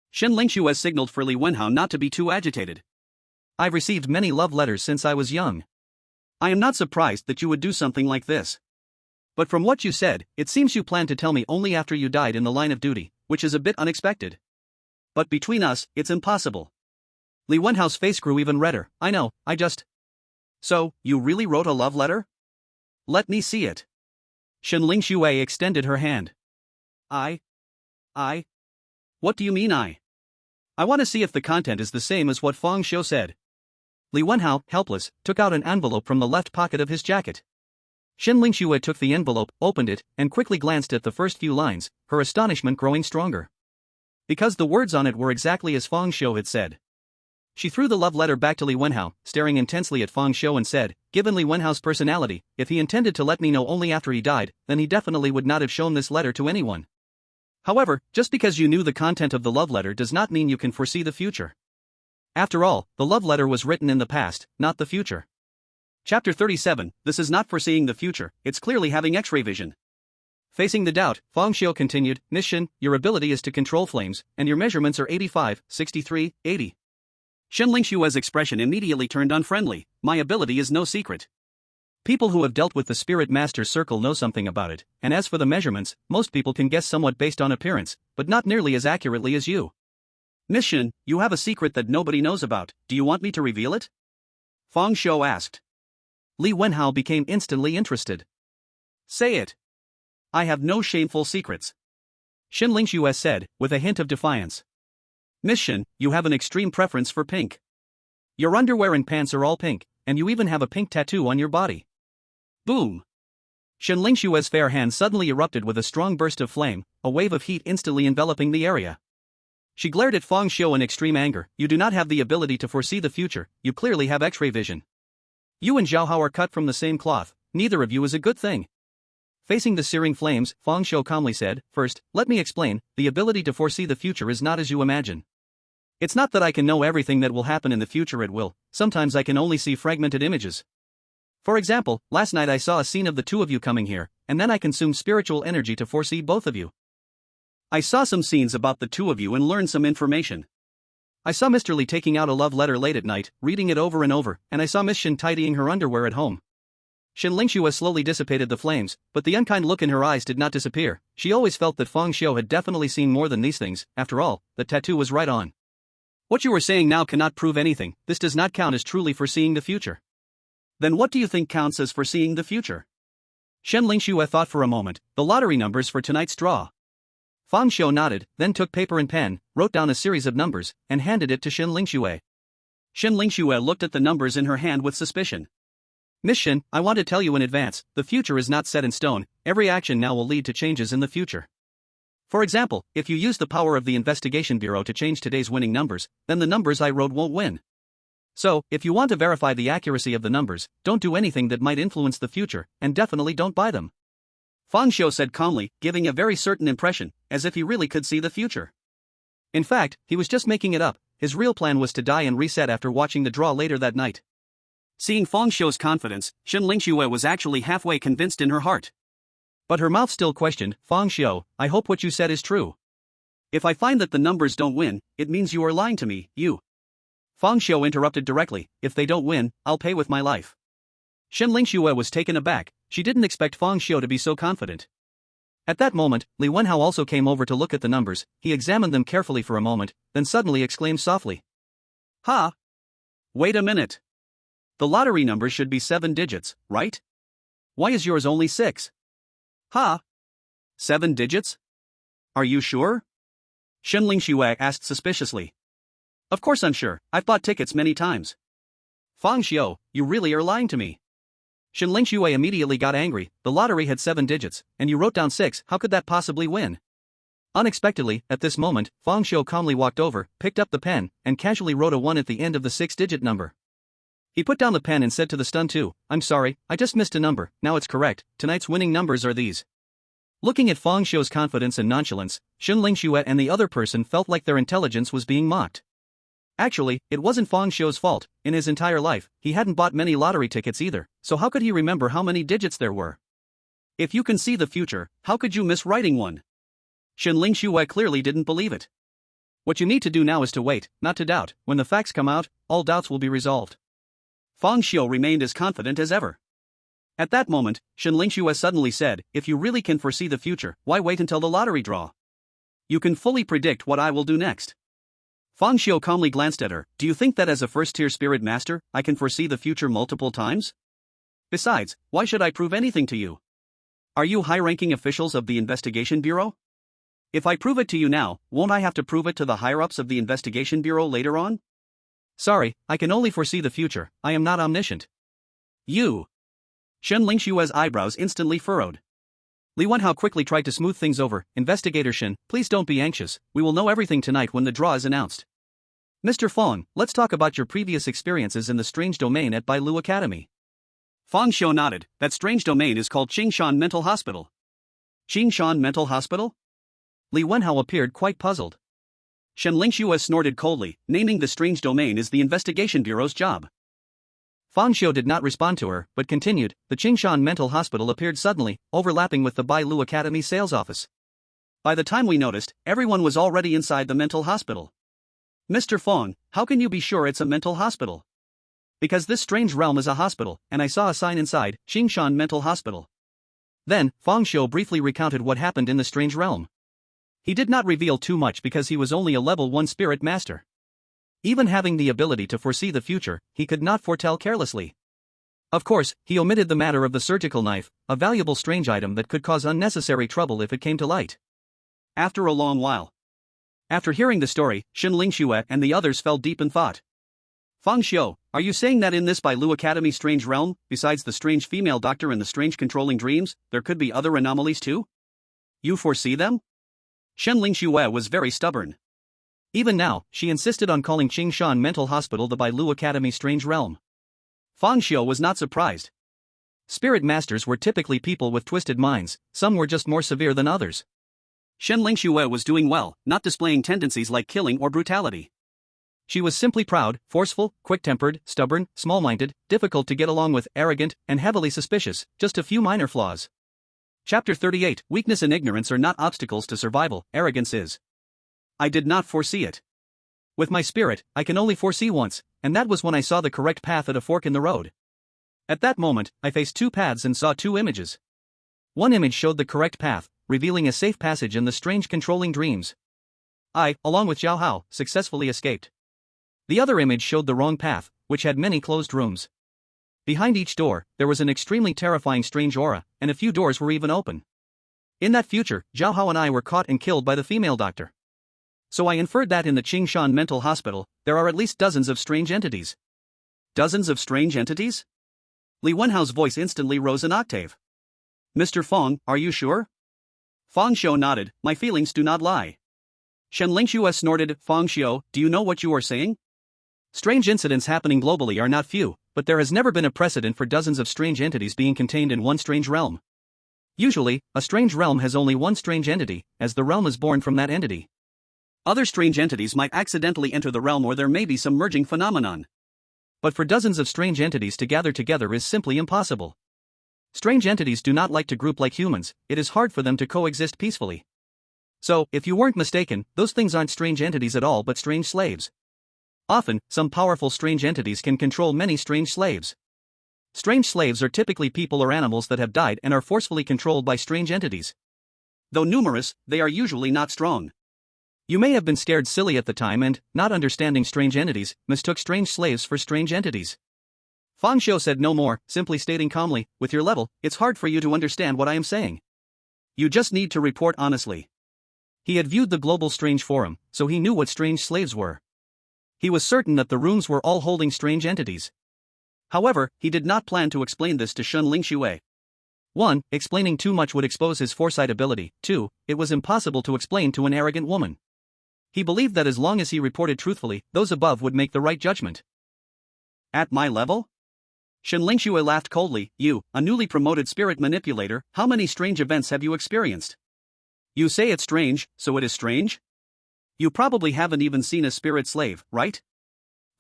Shen Lingxue signaled for Li Wenhao not to be too agitated. I've received many love letters since I was young. I am not surprised that you would do something like this. But from what you said, it seems you planned to tell me only after you died in the line of duty, which is a bit unexpected. But between us, it's impossible. Li Wenhao's face grew even redder. I know, So, you really wrote a love letter? Let me see it. Shen Lingxue extended her hand. What do you mean I want to see if the content is the same as what Fang Xiu said. Li Wenhao, helpless, took out an envelope from the left pocket of his jacket. Shen Lingxue took the envelope, opened it, and quickly glanced at the first few lines, her astonishment growing stronger. Because the words on it were exactly as Fang Xiu had said. She threw the love letter back to Li Wenhao, staring intensely at Fang Xiu and said, given Li Wenhao's personality, if he intended to let me know only after he died, then he definitely would not have shown this letter to anyone. However, just because you knew the content of the love letter does not mean you can foresee the future. After all, the love letter was written in the past, not the future. Chapter 37, this is not foreseeing the future, it's clearly having X-ray vision. Facing the doubt, Fang Xiu continued, Miss Shen, your ability is to control flames, and your measurements are 85, 63, 80. Shen Lingxue's expression immediately turned unfriendly, my ability is no secret. People who have dealt with the Spirit Master's circle know something about it, and as for the measurements, most people can guess somewhat based on appearance, but not nearly as accurately as you. Miss Shen, you have a secret that nobody knows about, do you want me to reveal it? Fang Xiu asked. Li Wenhao became instantly interested. Say it. I have no shameful secrets. Shen Lingxue said, with a hint of defiance. Miss Shen, you have an extreme preference for pink. Your underwear and pants are all pink, and you even have a pink tattoo on your body. Boom! Shen Lingxue's fair hand suddenly erupted with a strong burst of flame, a wave of heat instantly enveloping the area. She glared at Fang Xiu in extreme anger, you do not have the ability to foresee the future, you clearly have X-ray vision. You and Zhao Hao are cut from the same cloth, neither of you is a good thing. Facing the searing flames, Fang Xiu calmly said, first, let me explain, the ability to foresee the future is not as you imagine. It's not that I can know everything that will happen in the future at will, sometimes I can only see fragmented images. For example, last night I saw a scene of the two of you coming here, and then I consumed spiritual energy to foresee both of you. I saw some scenes about the two of you and learned some information. I saw Mr. Li taking out a love letter late at night, reading it over and over, and I saw Miss Shen tidying her underwear at home. Shen Lingxue slowly dissipated the flames, but the unkind look in her eyes did not disappear. She always felt that Fang Xiu had definitely seen more than these things, after all, the tattoo was right on. What you are saying now cannot prove anything, this does not count as truly foreseeing the future. Then what do you think counts as foreseeing the future? Shen Lingxue thought for a moment, the lottery numbers for tonight's draw. Fang Xiu nodded, then took paper and pen, wrote down a series of numbers, and handed it to Shen Lingxue. Shen Lingxue looked at the numbers in her hand with suspicion. Miss Shen, I want to tell you in advance, the future is not set in stone, every action now will lead to changes in the future. For example, if you use the power of the Investigation Bureau to change today's winning numbers, then the numbers I wrote won't win. So, if you want to verify the accuracy of the numbers, don't do anything that might influence the future, and definitely don't buy them. Fang Xiu said calmly, giving a very certain impression, as if he really could see the future. In fact, he was just making it up, his real plan was to die and reset after watching the draw later that night. Seeing Fang Xiu's confidence, Shen Lingxue was actually halfway convinced in her heart. But her mouth still questioned, Fang Xiu, I hope what you said is true. If I find that the numbers don't win, it means you are lying to me, you. Fang Xiu interrupted directly, if they don't win, I'll pay with my life. Shen Lingxue was taken aback, she didn't expect Fang Xiu to be so confident. At that moment, Li Wenhao also came over to look at the numbers, he examined them carefully for a moment, then suddenly exclaimed softly. Ha! Wait a minute. The lottery numbers should be 7 digits, right? Why is yours only 6? Ha! 7 digits? Are you sure? Shen Lingxue asked suspiciously. Of course I'm sure, I've bought tickets many times. Fang Xiu, you really are lying to me. Shen Lingxue immediately got angry. The lottery had 7 digits, and you wrote down 6, how could that possibly win? Unexpectedly, at this moment, Fang Xiu calmly walked over, picked up the pen, and casually wrote a 1 at the end of the 6-digit number. He put down the pen and said to the stunned two, I'm sorry, I just missed a number, now it's correct, tonight's winning numbers are these. Looking at Fang Xiu's confidence and nonchalance, Shen Lingxue and the other person felt like their intelligence was being mocked. Actually, it wasn't Fang Xiu's fault. In his entire life, he hadn't bought many lottery tickets either, so how could he remember how many digits there were? If you can see the future, how could you miss writing 1? Shen Lingxue clearly didn't believe it. What you need to do now is to wait, not to doubt. When the facts come out, all doubts will be resolved. Fang Xiu remained as confident as ever. At that moment, Shen Lingxue suddenly said, if you really can foresee the future, why wait until the lottery draw? You can fully predict what I will do next. Fang Xiu calmly glanced at her, do you think that as a first-tier spirit master, I can foresee the future multiple times? Besides, why should I prove anything to you? Are you high-ranking officials of the Investigation Bureau? If I prove it to you now, won't I have to prove it to the higher-ups of the Investigation Bureau later on? Sorry, I can only foresee the future, I am not omniscient. You. Shen Lingxue's eyebrows instantly furrowed. Li Wenhao quickly tried to smooth things over, Investigator Shen, please don't be anxious, we will know everything tonight when the draw is announced. Mr. Fang, let's talk about your previous experiences in the strange domain at Bailu Academy. Fang Xiu nodded, that strange domain is called Qingshan Mental Hospital. Qingshan Mental Hospital? Li Wenhao appeared quite puzzled. Shen Lingxue snorted coldly, naming the strange domain is the Investigation Bureau's job. Fang Xiu did not respond to her, but continued, the Qingshan Mental Hospital appeared suddenly, overlapping with the Bailu Academy sales office. By the time we noticed, everyone was already inside the mental hospital. Mr. Fang, how can you be sure it's a mental hospital? Because this strange realm is a hospital, and I saw a sign inside, Qingshan Mental Hospital. Then, Fang Xiu briefly recounted what happened in the strange realm. He did not reveal too much because he was only a level 1 spirit master. Even having the ability to foresee the future, he could not foretell carelessly. Of course, he omitted the matter of the surgical knife, a valuable strange item that could cause unnecessary trouble if it came to light. After a long while. After hearing the story, Shen Lingxue and the others fell deep in thought. Fang Xiu, are you saying that in this Bailu Academy strange realm, besides the strange female doctor and the strange controlling dreams, there could be other anomalies too? You foresee them? Shen Lingxue was very stubborn. Even now, she insisted on calling Qingshan Mental Hospital the Bailu Academy strange realm. Fang Xiu was not surprised. Spirit masters were typically people with twisted minds, some were just more severe than others. Shen Lingxue was doing well, not displaying tendencies like killing or brutality. She was simply proud, forceful, quick-tempered, stubborn, small-minded, difficult to get along with, arrogant, and heavily suspicious, just a few minor flaws. Chapter 38, Weakness and ignorance are not obstacles to survival, arrogance is. I did not foresee it. With my spirit, I can only foresee once, and that was when I saw the correct path at a fork in the road. At that moment, I faced 2 paths and saw 2 images. One image showed the correct path, revealing a safe passage in the strange controlling dreams. I, along with Zhao Hao, successfully escaped. The other image showed the wrong path, which had many closed rooms. Behind each door, there was an extremely terrifying strange aura, and a few doors were even open. In that future, Zhao Hao and I were caught and killed by the female doctor. So I inferred that in the Qingshan Mental Hospital, there are at least dozens of strange entities. Dozens of strange entities? Li Wenhao's voice instantly rose an octave. Mr. Fang, are you sure? Fang Xiu nodded, my feelings do not lie. Shen Lingxue snorted, Fang Xiu, do you know what you are saying? Strange incidents happening globally are not few, but there has never been a precedent for dozens of strange entities being contained in one strange realm. Usually, a strange realm has only one strange entity, as the realm is born from that entity. Other strange entities might accidentally enter the realm or there may be some merging phenomenon. But for dozens of strange entities to gather together is simply impossible. Strange entities do not like to group like humans, it is hard for them to coexist peacefully. So, if you weren't mistaken, those things aren't strange entities at all but strange slaves. Often, some powerful strange entities can control many strange slaves. Strange slaves are typically people or animals that have died and are forcefully controlled by strange entities. Though numerous, they are usually not strong. You may have been scared silly at the time and, not understanding strange entities, mistook strange slaves for strange entities. Fang Xiu said no more, simply stating calmly, with your level, it's hard for you to understand what I am saying. You just need to report honestly. He had viewed the global strange forum, so he knew what strange slaves were. He was certain that the rooms were all holding strange entities. However, he did not plan to explain this to Shun Lingxue. 1. Explaining too much would expose his foresight ability. 2. It was impossible to explain to an arrogant woman. He believed that as long as he reported truthfully, those above would make the right judgment. At my level? Shun Lingxue laughed coldly. You, a newly promoted spirit manipulator, how many strange events have you experienced? You say it's strange, so it is strange? You probably haven't even seen a spirit slave, right?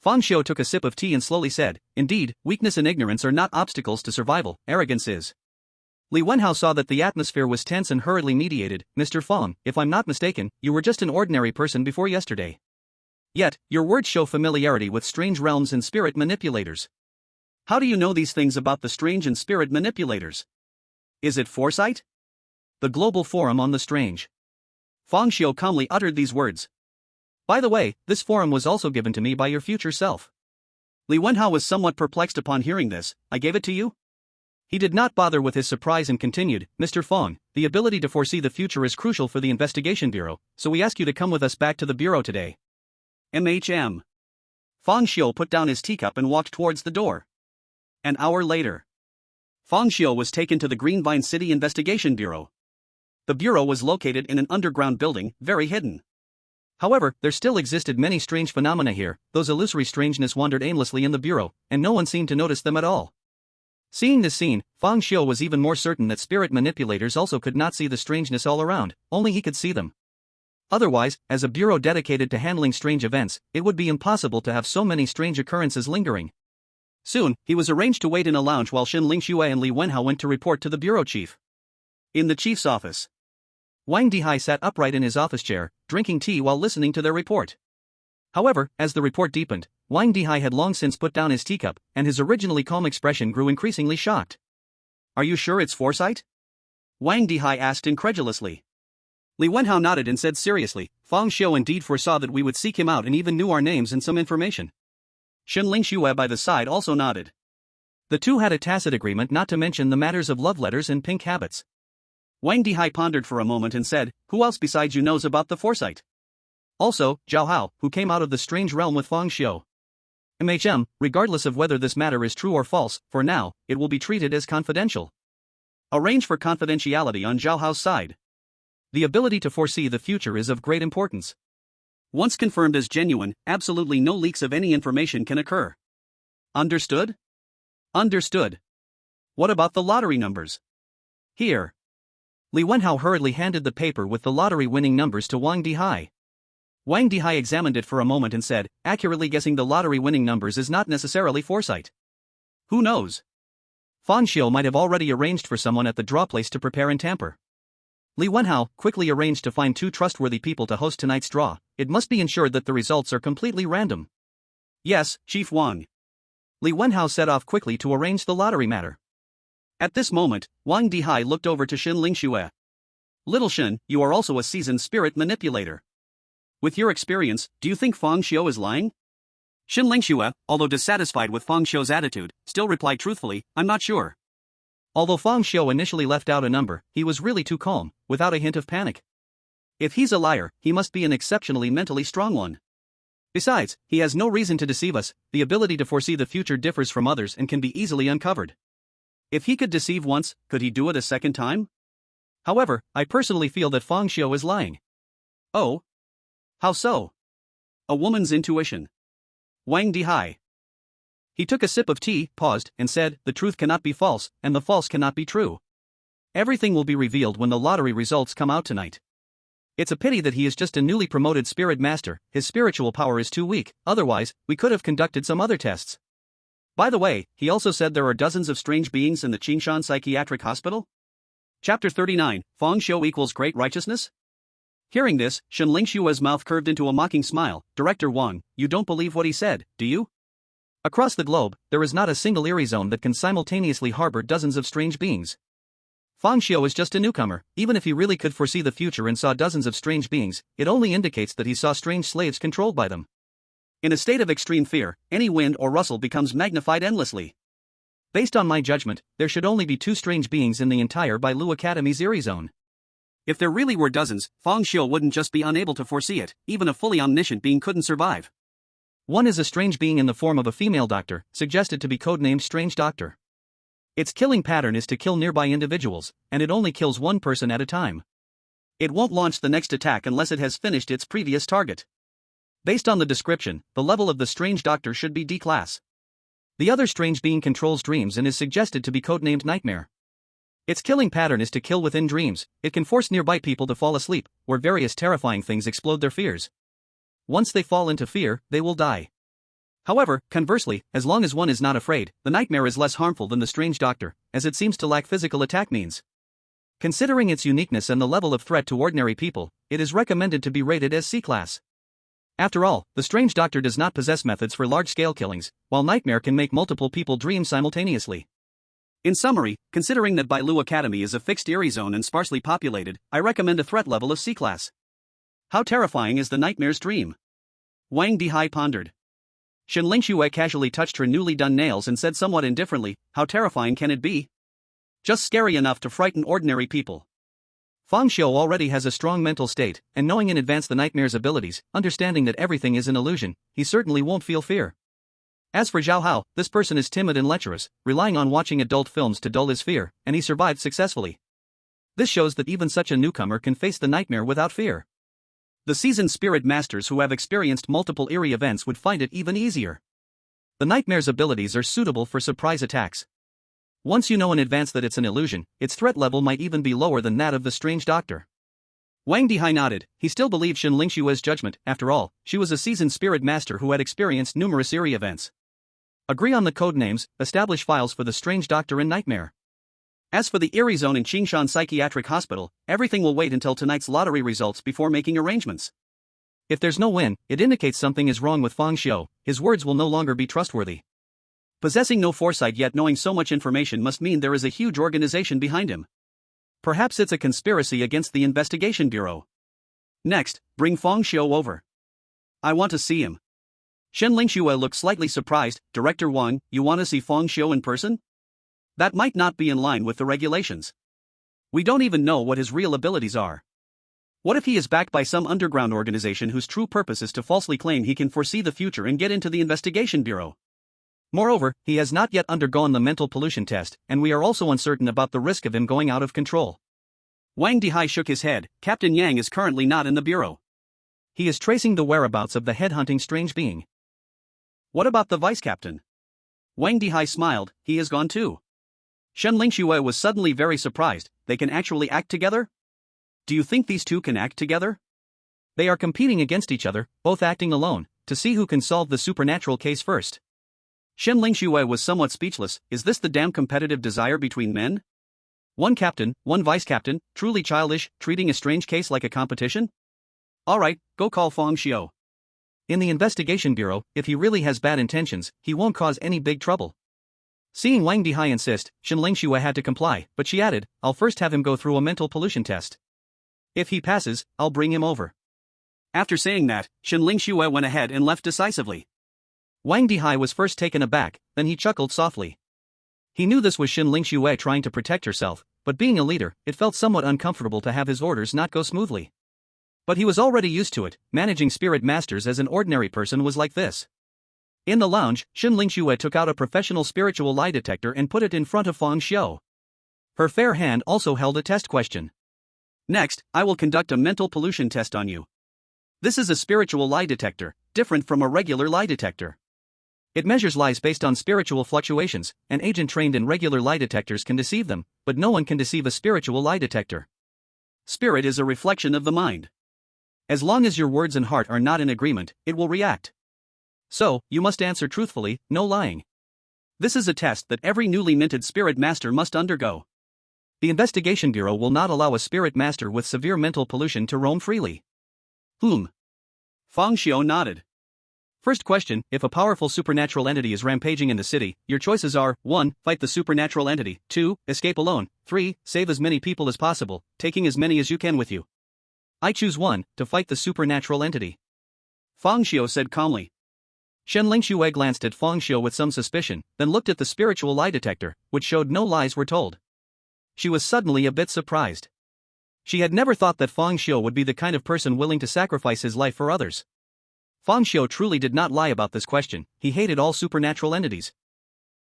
Fang Xiu took a sip of tea and slowly said, Indeed, weakness and ignorance are not obstacles to survival, arrogance is. Li Wenhao saw that the atmosphere was tense and hurriedly mediated. Mr. Fang, if I'm not mistaken, you were just an ordinary person before yesterday. Yet, your words show familiarity with strange realms and spirit manipulators. How do you know these things about the strange and spirit manipulators? Is it foresight? The Global Forum on the Strange. Fang Xiu calmly uttered these words. By the way, this forum was also given to me by your future self. Li Wenhao was somewhat perplexed upon hearing this. I gave it to you? He did not bother with his surprise and continued, Mr. Fang, the ability to foresee the future is crucial for the investigation bureau, so we ask you to come with us back to the bureau today. MHM. Fang Xiu put down his teacup and walked towards the door. An hour later, Fang Xiu was taken to the Greenvine City Investigation Bureau. The bureau was located in an underground building, very hidden. However, there still existed many strange phenomena here. Those illusory strangeness wandered aimlessly in the bureau, and no one seemed to notice them at all. Seeing this scene, Fang Xiu was even more certain that spirit manipulators also could not see the strangeness all around, only he could see them. Otherwise, as a bureau dedicated to handling strange events, it would be impossible to have so many strange occurrences lingering. Soon, he was arranged to wait in a lounge while Shun Lingxue and Li Wenhao went to report to the bureau chief. In the chief's office, Wang Dihai sat upright in his office chair, drinking tea while listening to their report. However, as the report deepened, Wang Dihai had long since put down his teacup, and his originally calm expression grew increasingly shocked. Are you sure it's foresight? Wang Dihai asked incredulously. Li Wenhao nodded and said seriously, Fang Xiu indeed foresaw that we would seek him out and even knew our names and some information. Shun Lingxue by the side also nodded. The two had a tacit agreement not to mention the matters of love letters and pink habits. Wang Dihai pondered for a moment and said, Who else besides you knows about the foresight? Also, Zhao Hao, who came out of the strange realm with Fang Xiu. MHM, regardless of whether this matter is true or false, for now, it will be treated as confidential. Arrange for confidentiality on Zhao Hao's side. The ability to foresee the future is of great importance. Once confirmed as genuine, absolutely no leaks of any information can occur. Understood? Understood. What about the lottery numbers? Here. Li Wenhao hurriedly handed the paper with the lottery winning numbers to Wang Dihai. Wang Dihai examined it for a moment and said, accurately guessing the lottery winning numbers is not necessarily foresight. Who knows? Fang Xiu might have already arranged for someone at the draw place to prepare and tamper. Li Wenhao quickly arranged to find two trustworthy people to host tonight's draw. It must be ensured that the results are completely random. Yes, Chief Wang. Li Wenhao set off quickly to arrange the lottery matter. At this moment, Wang Dihai looked over to Shun Lingxue. Little Shun, you are also a seasoned spirit manipulator. With your experience, do you think Fang Xiu is lying? Shun Lingxue, although dissatisfied with Fang Xiu's attitude, still replied truthfully, I'm not sure. Although Fang Xiu initially left out a number, he was really too calm, without a hint of panic. If he's a liar, he must be an exceptionally mentally strong one. Besides, he has no reason to deceive us. The ability to foresee the future differs from others and can be easily uncovered. If he could deceive once, could he do it a second time? However, I personally feel that Fang Xiu is lying. Oh? How so? A woman's intuition. Wang Dihai. He took a sip of tea, paused, and said, the truth cannot be false, and the false cannot be true. Everything will be revealed when the lottery results come out tonight. It's a pity that he is just a newly promoted spirit master, his spiritual power is too weak, otherwise, we could have conducted some other tests. By the way, he also said there are dozens of strange beings in the Qingshan Psychiatric Hospital? Chapter 39, Fang Xiu equals Great Righteousness? Hearing this, Shun Lingxue's mouth curved into a mocking smile. Director Wang, you don't believe what he said, do you? Across the globe, there is not a single Eerie zone that can simultaneously harbor dozens of strange beings. Fang Xiu is just a newcomer. Even if he really could foresee the future and saw dozens of strange beings, it only indicates that he saw strange slaves controlled by them. In a state of extreme fear, any wind or rustle becomes magnified endlessly. Based on my judgment, there should only be two strange beings in the entire Bailu Academy's Eerie zone. If there really were dozens, Fang Xiu wouldn't just be unable to foresee it, even a fully omniscient being couldn't survive. One is a strange being in the form of a female doctor, suggested to be codenamed Strange Doctor. Its killing pattern is to kill nearby individuals, and it only kills one person at a time. It won't launch the next attack unless it has finished its previous target. Based on the description, the level of the Strange Doctor should be D class. The other strange being controls dreams and is suggested to be codenamed Nightmare. Its killing pattern is to kill within dreams. It can force nearby people to fall asleep, where various terrifying things explode their fears. Once they fall into fear, they will die. However, conversely, as long as one is not afraid, the Nightmare is less harmful than the Strange Doctor, as it seems to lack physical attack means. Considering its uniqueness and the level of threat to ordinary people, it is recommended to be rated as C class. After all, the Strange Doctor does not possess methods for large-scale killings, while Nightmare can make multiple people dream simultaneously. In summary, considering that Bailu Academy is a fixed Eerie zone and sparsely populated, I recommend a threat level of C class. How terrifying is the Nightmare's dream? Wang Dihai pondered. Shen Lingxue casually touched her newly done nails and said somewhat indifferently, how terrifying can it be? Just scary enough to frighten ordinary people. Fang Xiu already has a strong mental state, and knowing in advance the Nightmare's abilities, understanding that everything is an illusion, he certainly won't feel fear. As for Zhao Hao, this person is timid and lecherous, relying on watching adult films to dull his fear, and he survived successfully. This shows that even such a newcomer can face the Nightmare without fear. The seasoned spirit masters who have experienced multiple Eerie events would find it even easier. The Nightmare's abilities are suitable for surprise attacks. Once you know in advance that it's an illusion, its threat level might even be lower than that of the Strange Doctor. Wang Dihai nodded. He still believed Shen Lingxue's judgment. After all, she was a seasoned spirit master who had experienced numerous Eerie events. Agree on the code names, establish files for the Strange Doctor and Nightmare. As for the Eerie zone in Qingshan Psychiatric Hospital, everything will wait until tonight's lottery results before making arrangements. If there's no win, it indicates something is wrong with Fang Xiu. His words will no longer be trustworthy. Possessing no foresight yet knowing so much information must mean there is a huge organization behind him. Perhaps it's a conspiracy against the Investigation Bureau. Next, bring Fang Xiu over. I want to see him. Shen Lingxue looked slightly surprised. Director Wang, you want to see Fang Xiu in person? That might not be in line with the regulations. We don't even know what his real abilities are. What if he is backed by some underground organization whose true purpose is to falsely claim he can foresee the future and get into the Investigation Bureau? Moreover, he has not yet undergone the mental pollution test, and we are also uncertain about the risk of him going out of control. Wang Dihai shook his head. Captain Yang is currently not in the bureau. He is tracing the whereabouts of the headhunting strange being. What about the vice captain? Wang Dihai smiled. He is gone too. Shen Lingxue was suddenly very surprised. They can actually act together? Do you think these two can act together? They are competing against each other, both acting alone, to see who can solve the supernatural case first. Shen Lingxue was somewhat speechless. Is this the damn competitive desire between men? One captain, one vice captain, truly childish, treating a strange case like a competition? Alright, go call Fang Xiu. In the Investigation Bureau, if he really has bad intentions, he won't cause any big trouble. Seeing Wang Dihai insist, Shen Lingxue had to comply, but she added, I'll first have him go through a mental pollution test. If he passes, I'll bring him over. After saying that, Shen Lingxue went ahead and left decisively. Wang Dihai was first taken aback, then he chuckled softly. He knew this was Shen Lingxue trying to protect herself, but being a leader, it felt somewhat uncomfortable to have his orders not go smoothly. But he was already used to it. Managing spirit masters as an ordinary person was like this. In the lounge, Shen Lingxue took out a professional spiritual lie detector and put it in front of Fang Xiu. Her fair hand also held a test question. Next, I will conduct a mental pollution test on you. This is a spiritual lie detector, different from a regular lie detector. It measures lies based on spiritual fluctuations. An agent trained in regular lie detectors can deceive them, but no one can deceive a spiritual lie detector. Spirit is a reflection of the mind. As long as your words and heart are not in agreement, it will react. So, you must answer truthfully, no lying. This is a test that every newly minted spirit master must undergo. The Investigation Bureau will not allow a spirit master with severe mental pollution to roam freely. Fang Xiu nodded. First question, if a powerful supernatural entity is rampaging in the city, your choices are 1. Fight the supernatural entity, 2. Escape alone, 3. Save as many people as possible, taking as many as you can with you. I choose 1, to fight the supernatural entity. Fang Xiu said calmly. Shen Lingxue glanced at Fang Xiu with some suspicion, then looked at the spiritual lie detector, which showed no lies were told. She was suddenly a bit surprised. She had never thought that Fang Xiu would be the kind of person willing to sacrifice his life for others. Fang Xiu truly did not lie about this question, he hated all supernatural entities.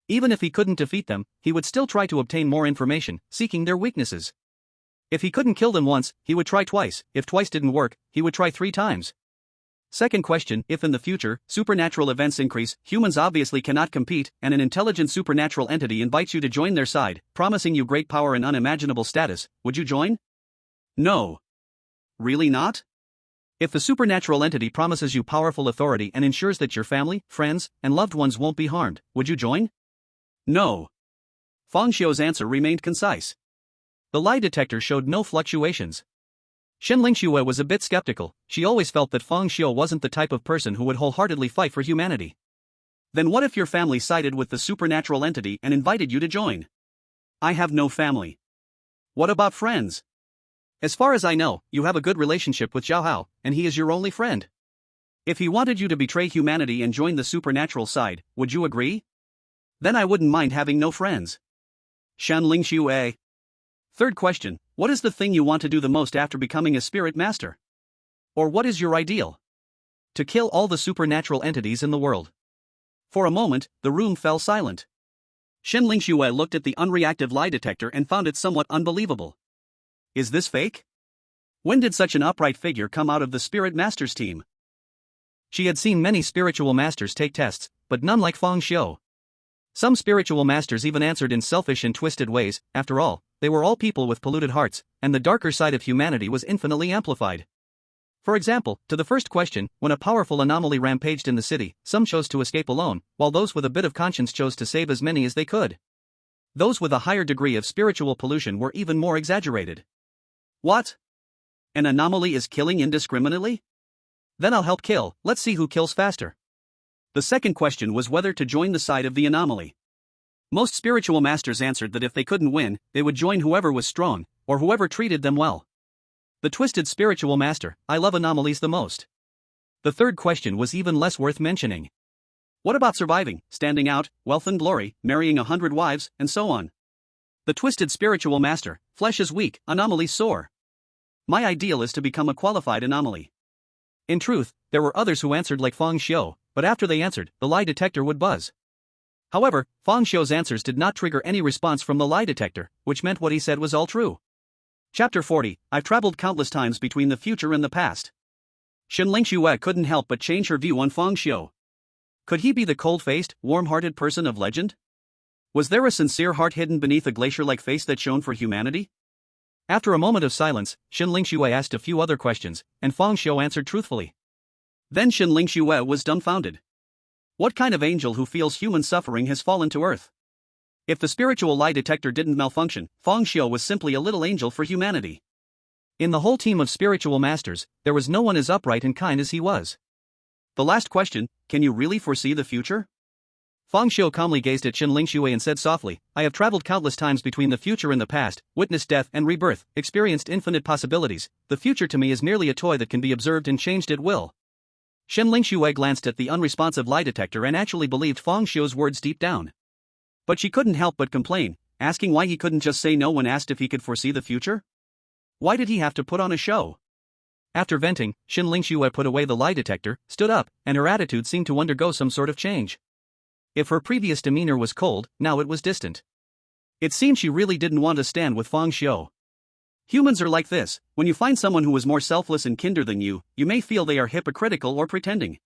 Even if he couldn't defeat them, he would still try to obtain more information, seeking their weaknesses. If he couldn't kill them once, he would try twice, if twice didn't work, he would try 3 times. Second question, if in the future, supernatural events increase, humans obviously cannot compete, and an intelligent supernatural entity invites you to join their side, promising you great power and unimaginable status, would you join? No. Really not? If the supernatural entity promises you powerful authority and ensures that your family, friends, and loved ones won't be harmed, would you join? No. Fang Xiu's answer remained concise. The lie detector showed no fluctuations. Shen Lingxue was a bit skeptical, she always felt that Fang Xiu wasn't the type of person who would wholeheartedly fight for humanity. Then what if your family sided with the supernatural entity and invited you to join? I have no family. What about friends? As far as I know, you have a good relationship with Zhao Hao, and he is your only friend. If he wanted you to betray humanity and join the supernatural side, would you agree? Then I wouldn't mind having no friends. Shen Lingxue. Third question, what is the thing you want to do the most after becoming a spirit master? Or what is your ideal? To kill all the supernatural entities in the world. For a moment, the room fell silent. Shen Lingxue looked at the unreactive lie detector and found it somewhat unbelievable. Is this fake? When did such an upright figure come out of the spirit master's team? She had seen many spiritual masters take tests, but none like Fang Xiu. Some spiritual masters even answered in selfish and twisted ways. After all, they were all people with polluted hearts, and the darker side of humanity was infinitely amplified. For example, to the first question, when a powerful anomaly rampaged in the city, some chose to escape alone, while those with a bit of conscience chose to save as many as they could. Those with a higher degree of spiritual pollution were even more exaggerated. What? An anomaly is killing indiscriminately? Then I'll help kill, let's see who kills faster. The second question was whether to join the side of the anomaly. Most spiritual masters answered that if they couldn't win, they would join whoever was strong, or whoever treated them well. The twisted spiritual master, I love anomalies the most. The third question was even less worth mentioning. What about surviving, standing out, wealth and glory, marrying 100 wives, and so on? The twisted spiritual master, flesh is weak, anomalies soar. My ideal is to become a qualified anomaly. In truth, there were others who answered like Fang Xiu, but after they answered, the lie detector would buzz. However, Fang Xiu's answers did not trigger any response from the lie detector, which meant what he said was all true. Chapter 40, I've traveled countless times between the future and the past. Shen Lingxue couldn't help but change her view on Fang Xiu. Could he be the cold-faced, warm-hearted person of legend? Was there a sincere heart hidden beneath a glacier-like face that shone for humanity? After a moment of silence, Shen Lingxue asked a few other questions, and Fang Xiu answered truthfully. Then Shen Lingxue was dumbfounded. What kind of angel who feels human suffering has fallen to earth? If the spiritual lie detector didn't malfunction, Fang Xiu was simply a little angel for humanity. In the whole team of spiritual masters, there was no one as upright and kind as he was. The last question, can you really foresee the future? Fang Xiu calmly gazed at Shen Lingxue and said softly, I have traveled countless times between the future and the past, witnessed death and rebirth, experienced infinite possibilities. The future to me is merely a toy that can be observed and changed at will. Shen Lingxue glanced at the unresponsive lie detector and actually believed Fang Xiu's words deep down. But she couldn't help but complain, asking why he couldn't just say no when asked if he could foresee the future? Why did he have to put on a show? After venting, Shen Lingxue put away the lie detector, stood up, and her attitude seemed to undergo some sort of change. If her previous demeanor was cold, now it was distant. It seemed she really didn't want to stand with Fang Xiu. Humans are like this, when you find someone who is more selfless and kinder than you may feel they are hypocritical or pretending.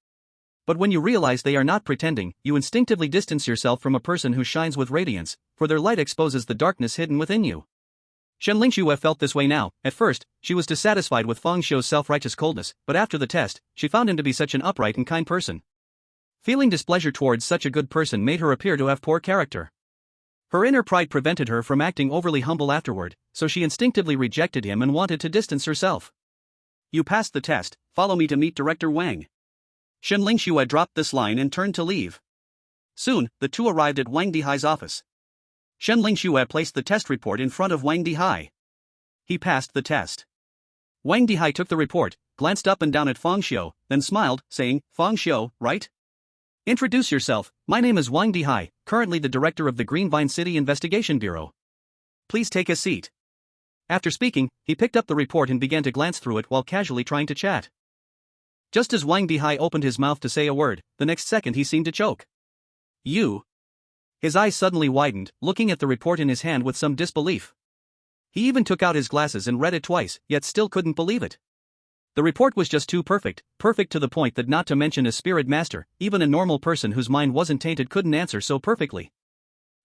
But when you realize they are not pretending, you instinctively distance yourself from a person who shines with radiance, for their light exposes the darkness hidden within you. Shen Lingxue felt this way now. At first, she was dissatisfied with Fang Xiu's self-righteous coldness, but after the test, she found him to be such an upright and kind person. Feeling displeasure towards such a good person made her appear to have poor character. Her inner pride prevented her from acting overly humble afterward, so she instinctively rejected him and wanted to distance herself. You passed the test, follow me to meet Director Wang. Shen Lingxue dropped this line and turned to leave. Soon, the two arrived at Wang Dihai's office. Shen Lingxue placed the test report in front of Wang Dihai. He passed the test. Wang Dihai took the report, glanced up and down at Fang Xiu, then smiled, saying, Fang Xiu, right? Introduce yourself, my name is Wang Dihai, currently the director of the Green Vine City Investigation Bureau. Please take a seat. After speaking, he picked up the report and began to glance through it while casually trying to chat. Just as Wang Dihai opened his mouth to say a word, the next second he seemed to choke. You. His eyes suddenly widened, looking at the report in his hand with some disbelief. He even took out his glasses and read it twice, yet still couldn't believe it. The report was just too perfect to the point that not to mention a spirit master, even a normal person whose mind wasn't tainted couldn't answer so perfectly.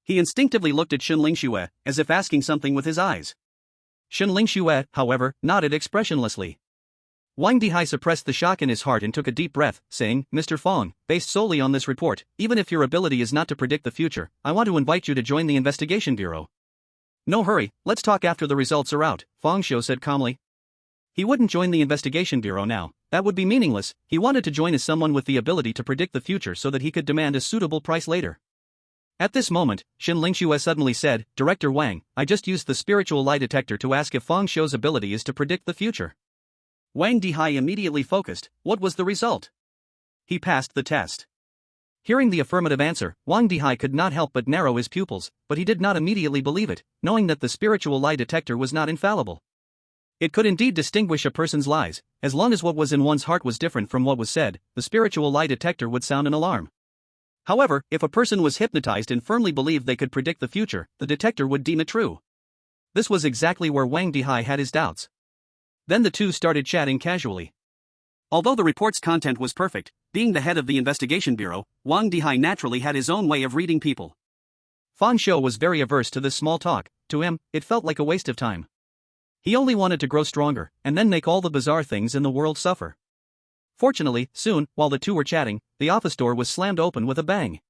He instinctively looked at Shen Lingxue, as if asking something with his eyes. Shen Lingxue, however, nodded expressionlessly. Wang Dihai suppressed the shock in his heart and took a deep breath, saying, Mr. Fong, based solely on this report, even if your ability is not to predict the future, I want to invite you to join the investigation bureau. No hurry, let's talk after the results are out, Fong Shou said calmly. He wouldn't join the investigation bureau now, that would be meaningless. He wanted to join as someone with the ability to predict the future so that he could demand a suitable price later. At this moment, Shen Lingxue suddenly said, Director Wang, I just used the spiritual lie detector to ask if Fong Shou's ability is to predict the future. Wang Dihai immediately focused. What was the result? He passed the test. Hearing the affirmative answer, Wang Dihai could not help but narrow his pupils, but he did not immediately believe it, knowing that the spiritual lie detector was not infallible. It could indeed distinguish a person's lies, as long as what was in one's heart was different from what was said, the spiritual lie detector would sound an alarm. However, if a person was hypnotized and firmly believed they could predict the future, the detector would deem it true. This was exactly where Wang Dihai had his doubts. Then the two started chatting casually. Although the report's content was perfect, being the head of the investigation bureau, Wang Dihai naturally had his own way of reading people. Fong Shou was very averse to this small talk. To him, it felt like a waste of time. He only wanted to grow stronger, and then make all the bizarre things in the world suffer. Fortunately, soon, while the two were chatting, the office door was slammed open with a bang.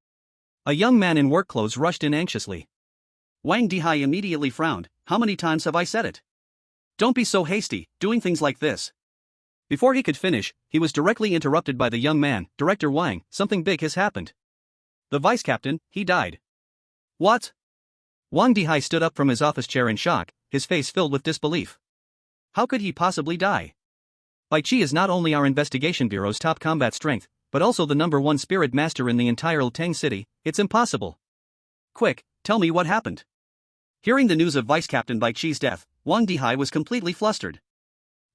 A young man in work clothes rushed in anxiously. Wang Dihai immediately frowned. How many times have I said it? Don't be so hasty, doing things like this. Before he could finish, he was directly interrupted by the young man. Director Wang, something big has happened. The vice captain, he died. What? Wang Dihai stood up from his office chair in shock, his face filled with disbelief. How could he possibly die? Bai Qi is not only our investigation bureau's top combat strength, but also the #1 spirit master in the entire Lteng city. It's impossible. Quick, tell me what happened. Hearing the news of Vice Captain Bai Qi's death, Wang Dihai was completely flustered.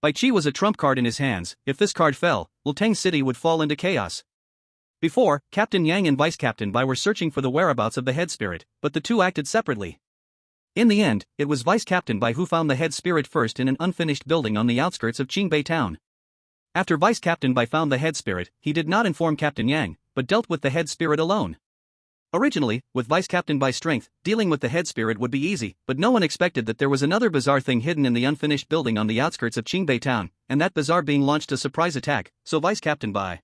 Bai Qi was a trump card in his hands. If this card fell, Lteng city would fall into chaos. Before, Captain Yang and Vice Captain Bai were searching for the whereabouts of the head spirit, but the two acted separately. In the end, it was Vice Captain Bai who found the head spirit first in an unfinished building on the outskirts of Qingbei town. After Vice Captain Bai found the head spirit, he did not inform Captain Yang, but dealt with the head spirit alone. Originally, with Vice Captain Bai's strength, dealing with the head spirit would be easy, but no one expected that there was another bizarre thing hidden in the unfinished building on the outskirts of Qingbei town, and that bizarre being launched a surprise attack, so Vice Captain Bai.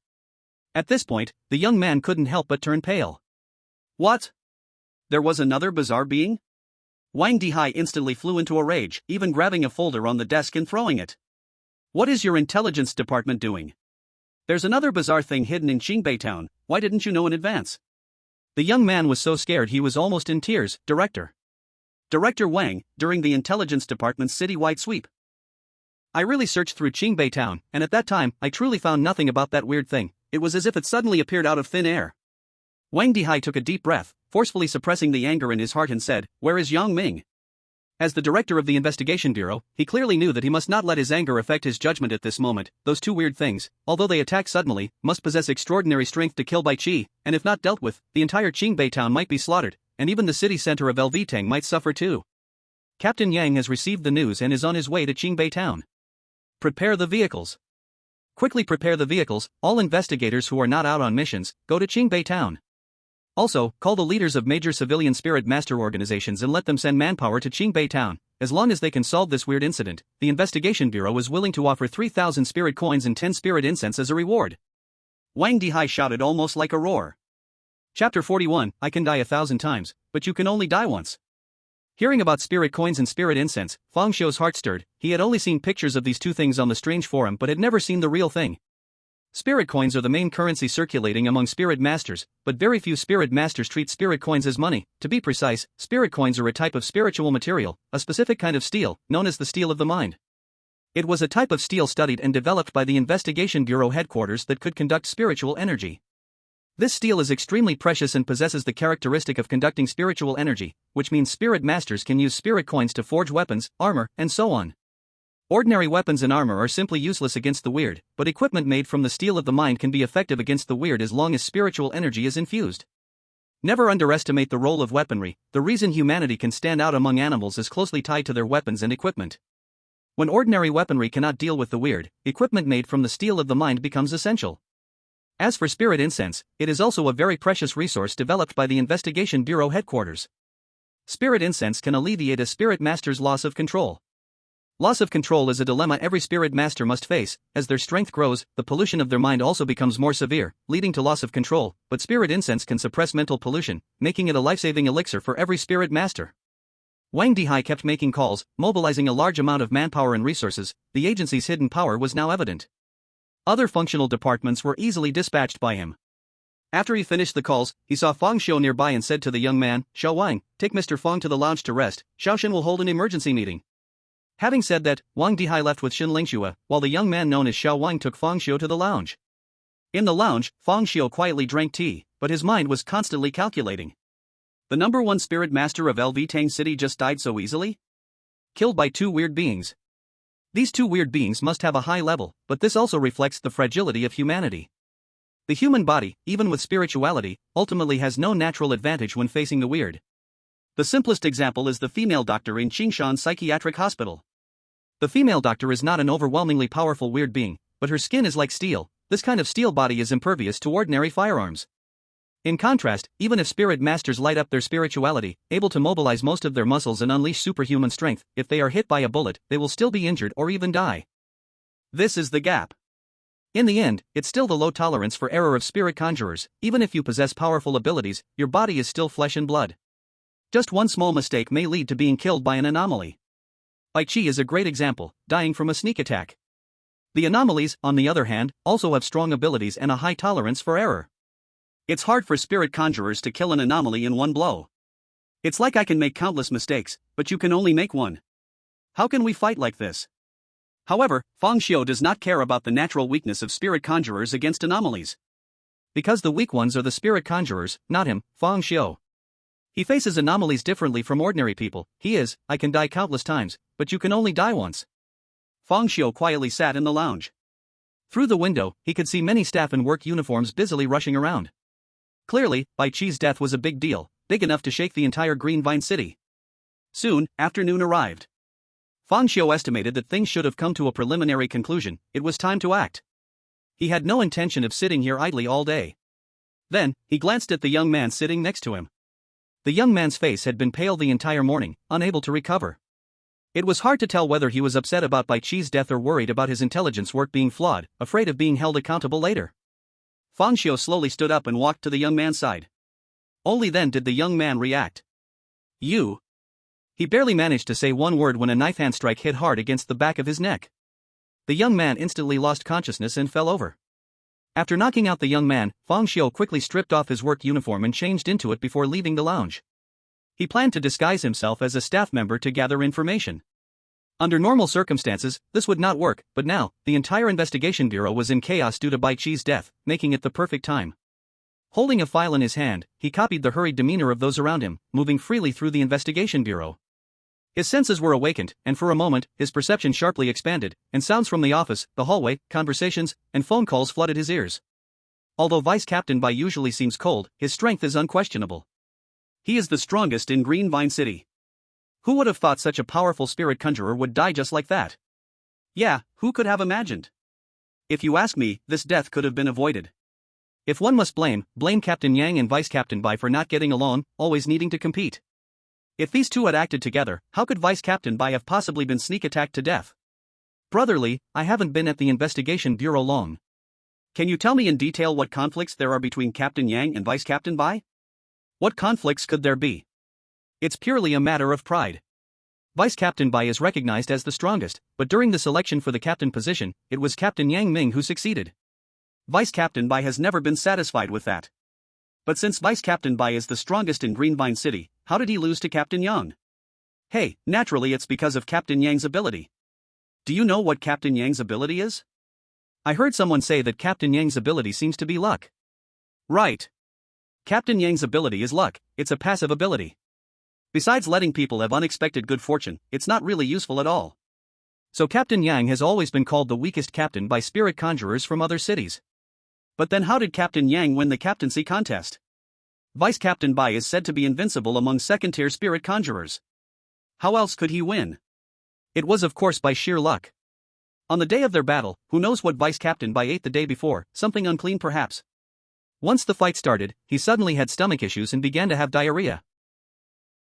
At this point, the young man couldn't help but turn pale. What? There was another bizarre being? Wang Dihai instantly flew into a rage, even grabbing a folder on the desk and throwing it. What is your intelligence department doing? There's another bizarre thing hidden in Qingbei town, why didn't you know in advance? The young man was so scared he was almost in tears. Director Wang, during the intelligence department's citywide sweep. I really searched through Qingbei town, and at that time, I truly found nothing about that weird thing. It was as if it suddenly appeared out of thin air. Wang Dihai took a deep breath, forcefully suppressing the anger in his heart and said, Where is Yang Ming? As the director of the investigation bureau, he clearly knew that he must not let his anger affect his judgment at this moment. Those two weird things, although they attack suddenly, must possess extraordinary strength to kill Bai Qi, and if not dealt with, the entire Qingbei town might be slaughtered, and even the city center of Lvteng might suffer too. Captain Yang has received the news and is on his way to Qingbei town. Prepare the vehicles. Quickly prepare the vehicles. All investigators who are not out on missions, go to Qingbei town. Also, call the leaders of major civilian spirit master organizations and let them send manpower to Qingbei town. As long as they can solve this weird incident, the investigation bureau is willing to offer 3,000 spirit coins and 10 spirit incense as a reward. Wang Dihai shouted almost like a roar. Chapter 41, I can die 1,000 times, but you can only die once. Hearing about spirit coins and spirit incense, Fong Shou's heart stirred. He had only seen pictures of these two things on the strange forum but had never seen the real thing. Spirit coins are the main currency circulating among spirit masters, but very few spirit masters treat spirit coins as money. To be precise, spirit coins are a type of spiritual material, a specific kind of steel, known as the steel of the mind. It was a type of steel studied and developed by the Investigation Bureau headquarters that could conduct spiritual energy. This steel is extremely precious and possesses the characteristic of conducting spiritual energy, which means spirit masters can use spirit coins to forge weapons, armor, and so on. Ordinary weapons and armor are simply useless against the weird, but equipment made from the steel of the mind can be effective against the weird as long as spiritual energy is infused. Never underestimate the role of weaponry. The reason humanity can stand out among animals is closely tied to their weapons and equipment. When ordinary weaponry cannot deal with the weird, equipment made from the steel of the mind becomes essential. As for spirit incense, it is also a very precious resource developed by the Investigation Bureau headquarters. Spirit incense can alleviate a spirit master's loss of control. Loss of control is a dilemma every spirit master must face. As their strength grows, the pollution of their mind also becomes more severe, leading to loss of control, but spirit incense can suppress mental pollution, making it a life-saving elixir for every spirit master. Wang Dihai kept making calls, mobilizing a large amount of manpower and resources. The agency's hidden power was now evident. Other functional departments were easily dispatched by him. After he finished the calls, he saw Fang Xiu nearby and said to the young man, "Xiao Wang, take Mr. Fang to the lounge to rest. Xiaoshen will hold an emergency meeting." Having said that, Wang Dihai left with Xin Lingxue, while the young man known as Xiao Wang took Fang Xiu to the lounge. In the lounge, Fang Xiu quietly drank tea, but his mind was constantly calculating. The number one spirit master of LV Tang City just died so easily? Killed by two weird beings. These two weird beings must have a high level, but this also reflects the fragility of humanity. The human body, even with spirituality, ultimately has no natural advantage when facing the weird. The simplest example is the female doctor in Qingshan Psychiatric Hospital. The female doctor is not an overwhelmingly powerful weird being, but her skin is like steel. This kind of steel body is impervious to ordinary firearms. In contrast, even if spirit masters light up their spirituality, able to mobilize most of their muscles and unleash superhuman strength, if they are hit by a bullet, they will still be injured or even die. This is the gap. In the end, it's still the low tolerance for error of spirit conjurers. Even if you possess powerful abilities, your body is still flesh and blood. Just one small mistake may lead to being killed by an anomaly. Bai Qi is a great example, dying from a sneak attack. The anomalies, on the other hand, also have strong abilities and a high tolerance for error. It's hard for spirit conjurers to kill an anomaly in one blow. It's like I can make countless mistakes, but you can only make one. How can we fight like this? However, Fang Xiu does not care about the natural weakness of spirit conjurers against anomalies. Because the weak ones are the spirit conjurers, not him, Fang Xiu. He faces anomalies differently from ordinary people. He is, I can die countless times, but you can only die once. Fang Xiu quietly sat in the lounge. Through the window, he could see many staff in work uniforms busily rushing around. Clearly, Bai Qi's death was a big deal, big enough to shake the entire Green Vine City. Soon, afternoon arrived. Fang Xiu estimated that things should have come to a preliminary conclusion. It was time to act. He had no intention of sitting here idly all day. Then, he glanced at the young man sitting next to him. The young man's face had been pale the entire morning, unable to recover. It was hard to tell whether he was upset about Bai Qi's death or worried about his intelligence work being flawed, afraid of being held accountable later. Fang Xiu slowly stood up and walked to the young man's side. Only then did the young man react. "You?" He barely managed to say one word when a knife hand strike hit hard against the back of his neck. The young man instantly lost consciousness and fell over. After knocking out the young man, Fang Xiu quickly stripped off his work uniform and changed into it before leaving the lounge. He planned to disguise himself as a staff member to gather information. Under normal circumstances, this would not work, but now, the entire investigation bureau was in chaos due to Bai Qi's death, making it the perfect time. Holding a file in his hand, he copied the hurried demeanor of those around him, moving freely through the investigation bureau. His senses were awakened, and for a moment, his perception sharply expanded, and sounds from the office, the hallway, conversations, and phone calls flooded his ears. Although Vice Captain Bai usually seems cold, his strength is unquestionable. He is the strongest in Green Vine City. Who would have thought such a powerful spirit conjurer would die just like that? Yeah, who could have imagined? If you ask me, this death could have been avoided. If one must blame Captain Yang and Vice Captain Bai for not getting along, always needing to compete. If these two had acted together, how could Vice Captain Bai have possibly been sneak attacked to death? Brotherly, I haven't been at the investigation bureau long. Can you tell me in detail what conflicts there are between Captain Yang and Vice Captain Bai? What conflicts could there be? It's purely a matter of pride. Vice Captain Bai is recognized as the strongest, but during the selection for the captain position, it was Captain Yang Ming who succeeded. Vice Captain Bai has never been satisfied with that. But since Vice Captain Bai is the strongest in Green Vine City, how did he lose to Captain Yang? Hey, naturally it's because of Captain Yang's ability. Do you know what Captain Yang's ability is? I heard someone say that Captain Yang's ability seems to be luck. Right. Captain Yang's ability is luck, it's a passive ability. Besides letting people have unexpected good fortune, it's not really useful at all. So Captain Yang has always been called the weakest captain by spirit conjurers from other cities. But then how did Captain Yang win the captaincy contest? Vice Captain Bai is said to be invincible among second-tier spirit conjurers. How else could he win? It was of course by sheer luck. On the day of their battle, who knows what Vice Captain Bai ate the day before, something unclean perhaps. Once the fight started, he suddenly had stomach issues and began to have diarrhea.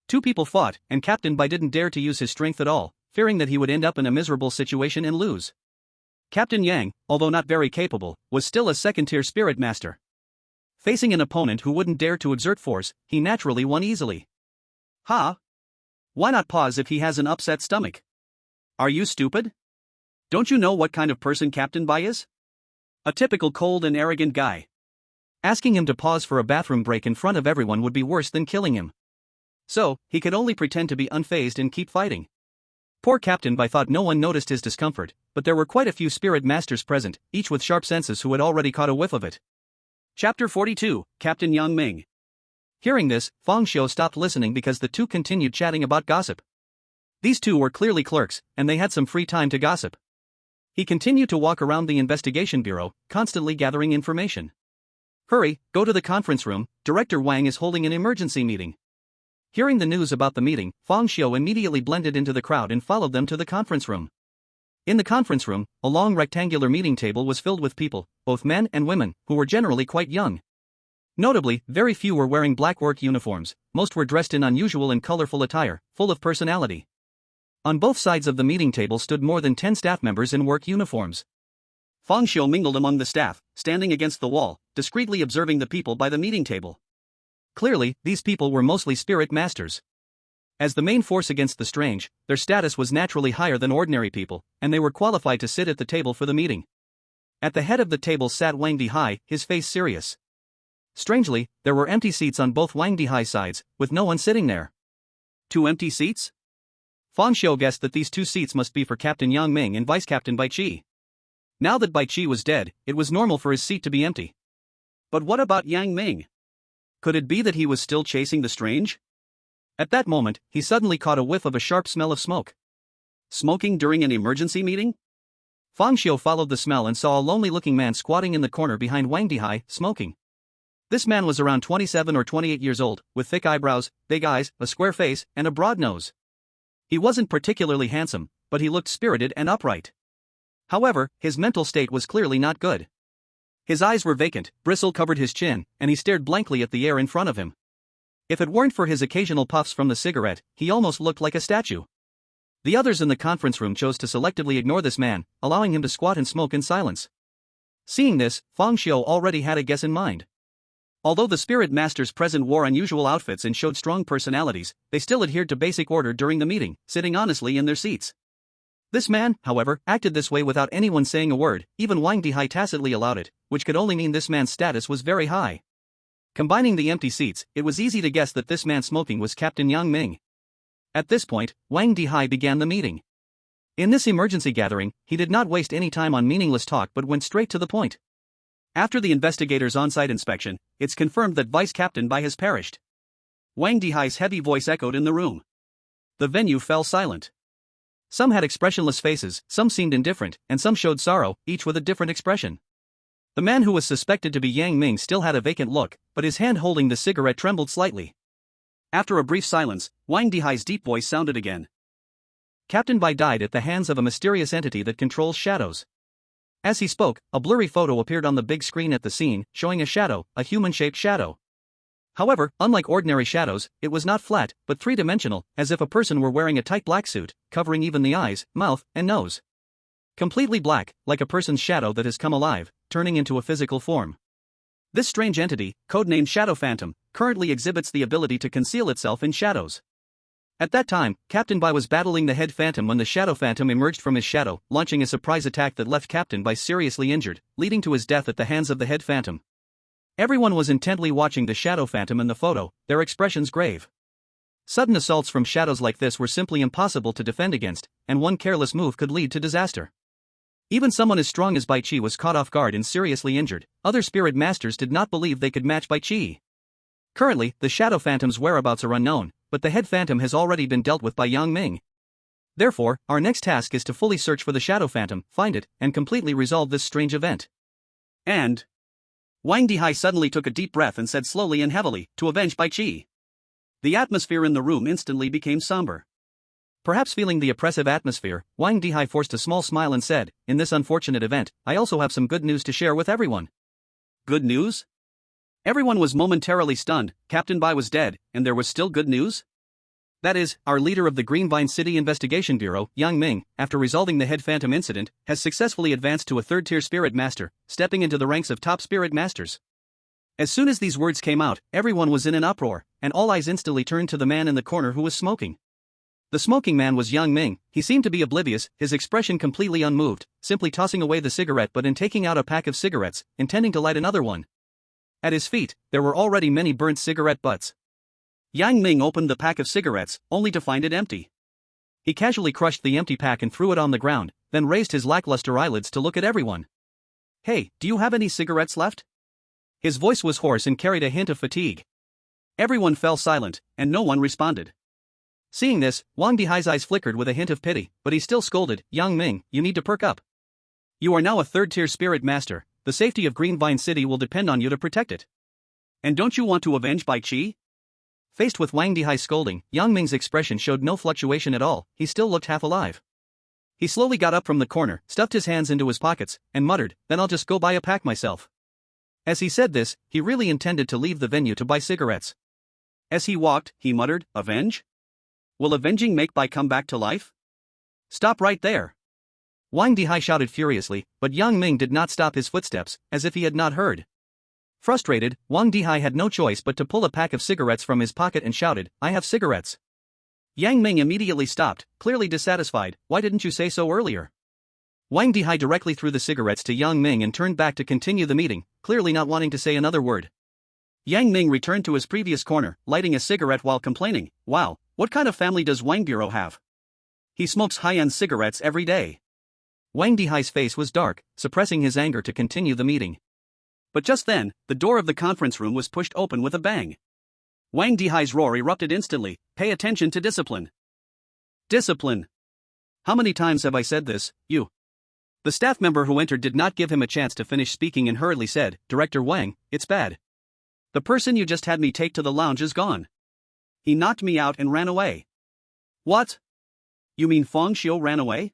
Two people fought, and Captain Bai didn't dare to use his strength at all, fearing that he would end up in a miserable situation and lose. Captain Yang, although not very capable, was still a second-tier spirit master. Facing an opponent who wouldn't dare to exert force, he naturally won easily. Ha! Why not pause if he has an upset stomach? Are you stupid? Don't you know what kind of person Captain Bai is? A typical cold and arrogant guy. Asking him to pause for a bathroom break in front of everyone would be worse than killing him. So, he could only pretend to be unfazed and keep fighting. Poor Captain Bai thought no one noticed his discomfort, but there were quite a few spirit masters present, each with sharp senses who had already caught a whiff of it. Chapter 42, Captain Yang Ming. Hearing this, Fang Xiu stopped listening because the two continued chatting about gossip. These two were clearly clerks, and they had some free time to gossip. He continued to walk around the investigation bureau, constantly gathering information. Hurry, go to the conference room, Director Wang is holding an emergency meeting. Hearing the news about the meeting, Fang Xiu immediately blended into the crowd and followed them to the conference room. In the conference room, a long rectangular meeting table was filled with people, both men and women, who were generally quite young. Notably, very few were wearing black work uniforms, most were dressed in unusual and colorful attire, full of personality. On both sides of the meeting table stood more than 10 staff members in work uniforms. Fang Xiu mingled among the staff, standing against the wall, discreetly observing the people by the meeting table. Clearly, these people were mostly spirit masters. As the main force against the strange, their status was naturally higher than ordinary people, and they were qualified to sit at the table for the meeting. At the head of the table sat Wang Dihai, his face serious. Strangely, there were empty seats on both Wang Dihai's sides, with no one sitting there. 2 empty seats? Fang Xiu guessed that these 2 seats must be for Captain Yang Ming and Vice Captain Bai Qi. Now that Bai Qi was dead, it was normal for his seat to be empty. But what about Yang Ming? Could it be that he was still chasing the strange? At that moment, he suddenly caught a whiff of a sharp smell of smoke. Smoking during an emergency meeting? Fang Xiu followed the smell and saw a lonely-looking man squatting in the corner behind Wang Dihai, smoking. This man was around 27 or 28 years old, with thick eyebrows, big eyes, a square face, and a broad nose. He wasn't particularly handsome, but he looked spirited and upright. However, his mental state was clearly not good. His eyes were vacant, bristle covered his chin, and he stared blankly at the air in front of him. If it weren't for his occasional puffs from the cigarette, he almost looked like a statue. The others in the conference room chose to selectively ignore this man, allowing him to squat and smoke in silence. Seeing this, Fang Xiu already had a guess in mind. Although the spirit masters present wore unusual outfits and showed strong personalities, they still adhered to basic order during the meeting, sitting honestly in their seats. This man, however, acted this way without anyone saying a word, even Wang Dihai tacitly allowed it, which could only mean this man's status was very high. Combining the empty seats, it was easy to guess that this man smoking was Captain Yang Ming. At this point, Wang Dihai began the meeting. In this emergency gathering, he did not waste any time on meaningless talk but went straight to the point. After the investigators' on-site inspection, it's confirmed that Vice Captain Bai has perished. Wang Dihai's heavy voice echoed in the room. The venue fell silent. Some had expressionless faces, some seemed indifferent, and some showed sorrow, each with a different expression. The man who was suspected to be Yang Ming still had a vacant look, but his hand holding the cigarette trembled slightly. After a brief silence, Wang Dihai's deep voice sounded again. Captain Bai died at the hands of a mysterious entity that controls shadows. As he spoke, a blurry photo appeared on the big screen at the scene, showing a shadow, a human-shaped shadow. However, unlike ordinary shadows, it was not flat, but three-dimensional, as if a person were wearing a tight black suit, covering even the eyes, mouth, and nose. Completely black, like a person's shadow that has come alive, turning into a physical form. This strange entity, codenamed Shadow Phantom, currently exhibits the ability to conceal itself in shadows. At that time, Captain Bai was battling the head phantom when the Shadow Phantom emerged from his shadow, launching a surprise attack that left Captain Bai seriously injured, leading to his death at the hands of the head phantom. Everyone was intently watching the Shadow Phantom in the photo, their expressions grave. Sudden assaults from shadows like this were simply impossible to defend against, and one careless move could lead to disaster. Even someone as strong as Bai Qi was caught off guard and seriously injured. Other spirit masters did not believe they could match Bai Qi. Currently, the Shadow Phantom's whereabouts are unknown, but the head phantom has already been dealt with by Yang Ming. Therefore, our next task is to fully search for the shadow phantom, find it, and completely resolve this strange event. And Wang Dihai suddenly took a deep breath and said slowly and heavily, to avenge Bai Qi. The atmosphere in the room instantly became somber. Perhaps feeling the oppressive atmosphere, Wang Dihai forced a small smile and said, in this unfortunate event, I also have some good news to share with everyone. Good news? Everyone was momentarily stunned. Captain Bai was dead, and there was still good news? That is, our leader of the Greenvine City Investigation Bureau, Yang Ming, after resolving the head phantom incident, has successfully advanced to a third-tier spirit master, stepping into the ranks of top spirit masters. As soon as these words came out, everyone was in an uproar, and all eyes instantly turned to the man in the corner who was smoking. The smoking man was Yang Ming. He seemed to be oblivious, his expression completely unmoved, simply tossing away the cigarette but in taking out a pack of cigarettes, intending to light another one. At his feet, there were already many burnt cigarette butts. Yang Ming opened the pack of cigarettes, only to find it empty. He casually crushed the empty pack and threw it on the ground, then raised his lackluster eyelids to look at everyone. Hey, do you have any cigarettes left? His voice was hoarse and carried a hint of fatigue. Everyone fell silent, and no one responded. Seeing this, Wang Dihai's eyes flickered with a hint of pity, but he still scolded, Yang Ming, you need to perk up. You are now a third-tier spirit master, the safety of Greenvine City will depend on you to protect it. And don't you want to avenge Bai Qi? Faced with Wang Dihai's scolding, Yang Ming's expression showed no fluctuation at all, he still looked half alive. He slowly got up from the corner, stuffed his hands into his pockets, and muttered, then I'll just go buy a pack myself. As he said this, he really intended to leave the venue to buy cigarettes. As he walked, he muttered, avenge? Will avenging make Bai come back to life? Stop right there. Wang Dihai shouted furiously, but Yang Ming did not stop his footsteps, as if he had not heard. Frustrated, Wang Dihai had no choice but to pull a pack of cigarettes from his pocket and shouted, I have cigarettes. Yang Ming immediately stopped, clearly dissatisfied, why didn't you say so earlier? Wang Dihai directly threw the cigarettes to Yang Ming and turned back to continue the meeting, clearly not wanting to say another word. Yang Ming returned to his previous corner, lighting a cigarette while complaining, wow, what kind of family does Wang Bureau have? He smokes high-end cigarettes every day. Wang Dihai's face was dark, suppressing his anger to continue the meeting. But just then, the door of the conference room was pushed open with a bang. Wang Dihai's roar erupted instantly, pay attention to discipline. Discipline. How many times have I said this, you? The staff member who entered did not give him a chance to finish speaking and hurriedly said, Director Wang, it's bad. The person you just had me take to the lounge is gone. He knocked me out and ran away. What? You mean Feng Xiu ran away?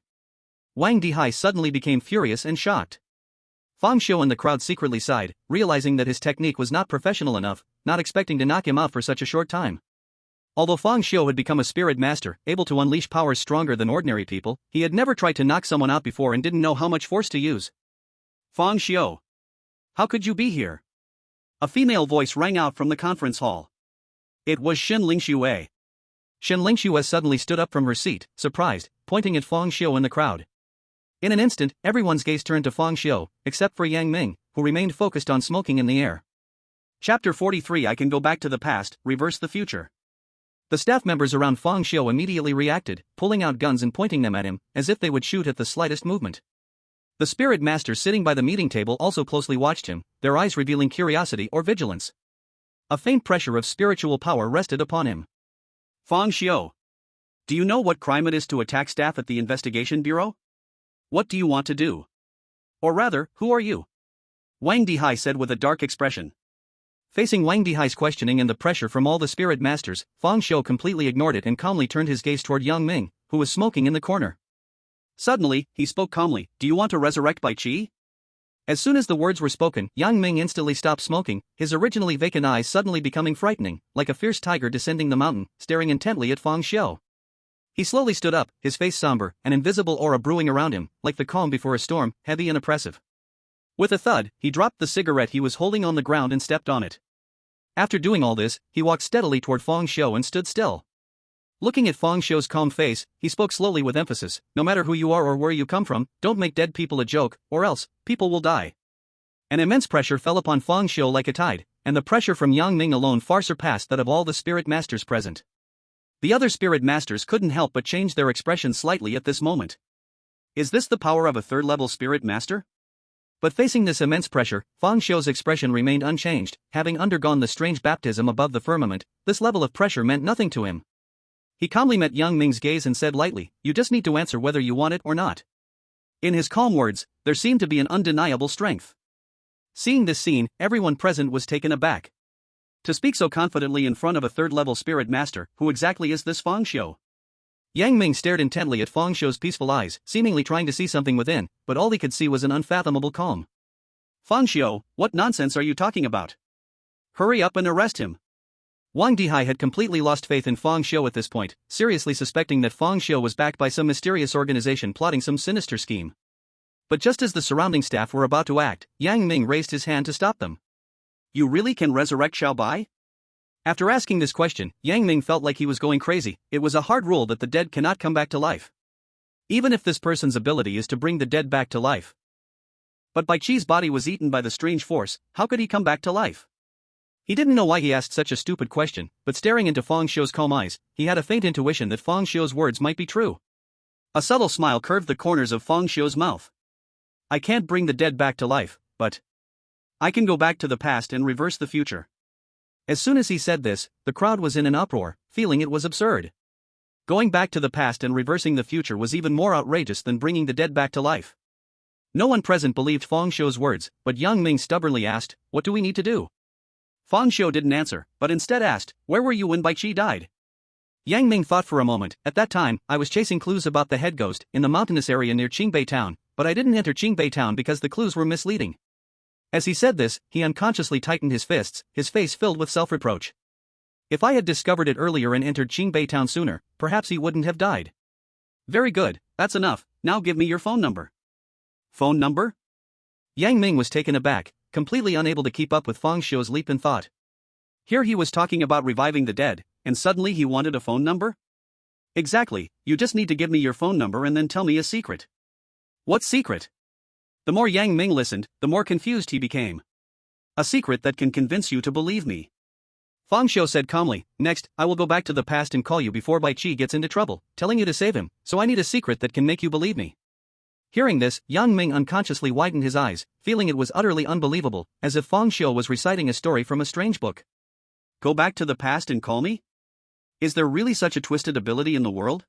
Wang Dihai suddenly became furious and shocked. Feng Xiu and the crowd secretly sighed, realizing that his technique was not professional enough, not expecting to knock him out for such a short time. Although Feng Xiu had become a spirit master, able to unleash powers stronger than ordinary people, he had never tried to knock someone out before and didn't know how much force to use. Feng Xiu, how could you be here? A female voice rang out from the conference hall. It was Xin Lingxue. Xin Lingxue suddenly stood up from her seat, surprised, pointing at Feng Xiu in the crowd. In an instant, everyone's gaze turned to Feng Xiu, except for Yang Ming, who remained focused on smoking in the air. Chapter 43 I can go back to the past, reverse the future. The staff members around Feng Xiu immediately reacted, pulling out guns and pointing them at him, as if they would shoot at the slightest movement. The spirit masters sitting by the meeting table also closely watched him, their eyes revealing curiosity or vigilance. A faint pressure of spiritual power rested upon him. Feng Xiu, do you know what crime it is to attack staff at the investigation bureau? What do you want to do? Or rather, who are you? Wang Dihai said with a dark expression. Facing Wang Dihai's questioning and the pressure from all the spirit masters, Feng Xiu completely ignored it and calmly turned his gaze toward Yang Ming, who was smoking in the corner. Suddenly, he spoke calmly, do you want to resurrect Bai Qi? As soon as the words were spoken, Yang Ming instantly stopped smoking, his originally vacant eyes suddenly becoming frightening, like a fierce tiger descending the mountain, staring intently at Feng Xiu. He slowly stood up, his face somber, an invisible aura brewing around him, like the calm before a storm, heavy and oppressive. With a thud, he dropped the cigarette he was holding on the ground and stepped on it. After doing all this, he walked steadily toward Feng Xiu and stood still. Looking at Feng Xiu's calm face, he spoke slowly with emphasis, no matter who you are or where you come from, don't make dead people a joke, or else, people will die. An immense pressure fell upon Feng Xiu like a tide, and the pressure from Yang Ming alone far surpassed that of all the spirit masters present. The other spirit masters couldn't help but change their expression slightly at this moment. Is this the power of a third-level spirit master? But facing this immense pressure, Feng Xiu's expression remained unchanged, having undergone the strange baptism above the firmament, this level of pressure meant nothing to him. He calmly met Yang Ming's gaze and said lightly, "You just need to answer whether you want it or not." In his calm words, there seemed to be an undeniable strength. Seeing this scene, everyone present was taken aback. To speak so confidently in front of a third-level spirit master, who exactly is this Fang Xiu? Yang Ming stared intently at Fang Xiu's peaceful eyes, seemingly trying to see something within, but all he could see was an unfathomable calm. "Fang Xiu, what nonsense are you talking about? Hurry up and arrest him." Wang Dihai had completely lost faith in Fang Xiu at this point, seriously suspecting that Fang Xiu was backed by some mysterious organization plotting some sinister scheme. But just as the surrounding staff were about to act, Yang Ming raised his hand to stop them. "You really can resurrect Xiao Bai?" After asking this question, Yang Ming felt like he was going crazy. It was a hard rule that the dead cannot come back to life. Even if this person's ability is to bring the dead back to life. But Bai Chi's body was eaten by the strange force, how could he come back to life? He didn't know why he asked such a stupid question, but staring into Fang Xiu's calm eyes, he had a faint intuition that Fang Xiu's words might be true. A subtle smile curved the corners of Fang Xiu's mouth. "I can't bring the dead back to life, but I can go back to the past and reverse the future." As soon as he said this, the crowd was in an uproar, feeling it was absurd. Going back to the past and reversing the future was even more outrageous than bringing the dead back to life. No one present believed Fang Xiu's words, but Yang Ming stubbornly asked, "What do we need to do?" Fang Xiu didn't answer, but instead asked, "Where were you when Bai Chi died?" Yang Ming thought for a moment. "At that time, I was chasing clues about the head ghost in the mountainous area near Qingbei town, but I didn't enter Qingbei town because the clues were misleading." As he said this, he unconsciously tightened his fists, his face filled with self-reproach. If I had discovered it earlier and entered Qingbei town sooner, perhaps he wouldn't have died. "Very good, that's enough, now give me your phone number." "Phone number?" Yang Ming was taken aback, completely unable to keep up with Fang Xiu's leap in thought. Here he was talking about reviving the dead, and suddenly he wanted a phone number? "Exactly, you just need to give me your phone number and then tell me a secret." "What secret?" The more Yang Ming listened, the more confused he became. "A secret that can convince you to believe me." Fang Xiu said calmly, "Next, I will go back to the past and call you before Bai Chi gets into trouble, telling you to save him, so I need a secret that can make you believe me." Hearing this, Yang Ming unconsciously widened his eyes, feeling it was utterly unbelievable, as if Fang Xiu was reciting a story from a strange book. "Go back to the past and call me? Is there really such a twisted ability in the world?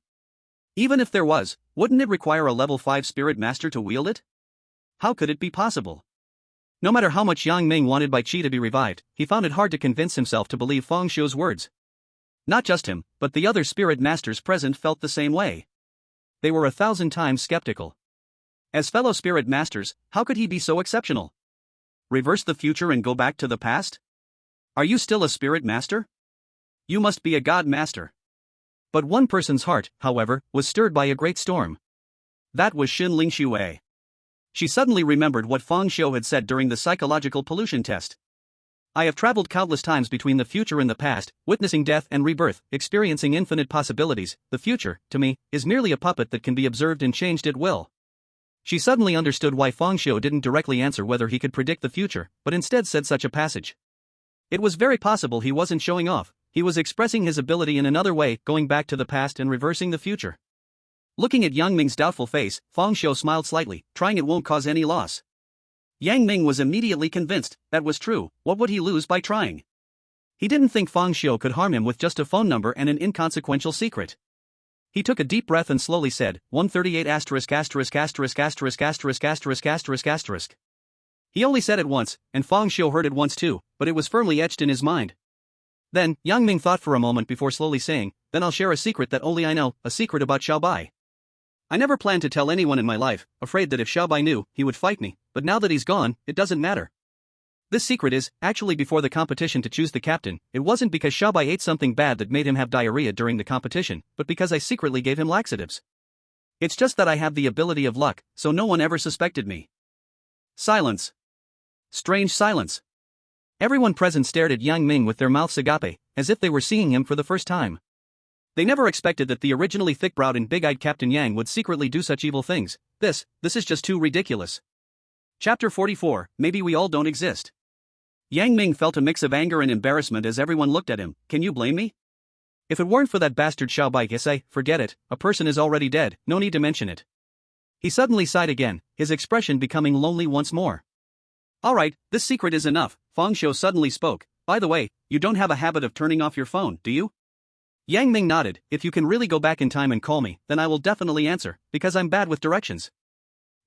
Even if there was, wouldn't it require a level 5 spirit master to wield it? How could it be possible?" No matter how much Yang Ming wanted Bai Chi to be revived, he found it hard to convince himself to believe Fang Xiu's words. Not just him, but the other spirit masters present felt the same way. They were 1,000 times skeptical. As fellow spirit masters, how could he be so exceptional? Reverse the future and go back to the past? Are you still a spirit master? You must be a god master. But one person's heart, however, was stirred by a great storm. That was Xin Lingxue. She suddenly remembered what Fang Xiu had said during the psychological pollution test. "I have traveled countless times between the future and the past, witnessing death and rebirth, experiencing infinite possibilities. The future, to me, is merely a puppet that can be observed and changed at will." She suddenly understood why Fang Xiu didn't directly answer whether he could predict the future, but instead said such a passage. It was very possible he wasn't showing off, he was expressing his ability in another way, going back to the past and reversing the future. Looking at Yang Ming's doubtful face, Fang Xiu smiled slightly, trying it won't cause any loss. Yang Ming was immediately convinced that was true. What would he lose by trying? He didn't think Fang Xiu could harm him with just a phone number and an inconsequential secret. He took a deep breath and slowly said, 138 asterisk asterisk asterisk asterisk asterisk asterisk asterisk asterisk. He only said it once, and Fang Xiu heard it once too, but it was firmly etched in his mind. Then, Yang Ming thought for a moment before slowly saying, "Then I'll share a secret that only I know, a secret about Xiao Bai. I never planned to tell anyone in my life, afraid that if Xiao Bai knew, he would fight me, but now that he's gone, it doesn't matter. This secret is, actually before the competition to choose the captain, it wasn't because Xiao Bai ate something bad that made him have diarrhea during the competition, but because I secretly gave him laxatives. It's just that I have the ability of luck, so no one ever suspected me." Silence. Strange silence. Everyone present stared at Yang Ming with their mouths agape, as if they were seeing him for the first time. They never expected that the originally thick-browed and big-eyed Captain Yang would secretly do such evil things. This is just too ridiculous. Chapter 44, Maybe We All Don't Exist. Yang Ming felt a mix of anger and embarrassment as everyone looked at him. Can you blame me? If it weren't for that bastard Xiao Bai, forget it, a person is already dead, no need to mention it. He suddenly sighed again, his expression becoming lonely once more. Alright, this secret is enough, Fang Xiu suddenly spoke. By the way, you don't have a habit of turning off your phone, do you? Yang Ming nodded. If you can really go back in time and call me, then I will definitely answer, because I'm bad with directions.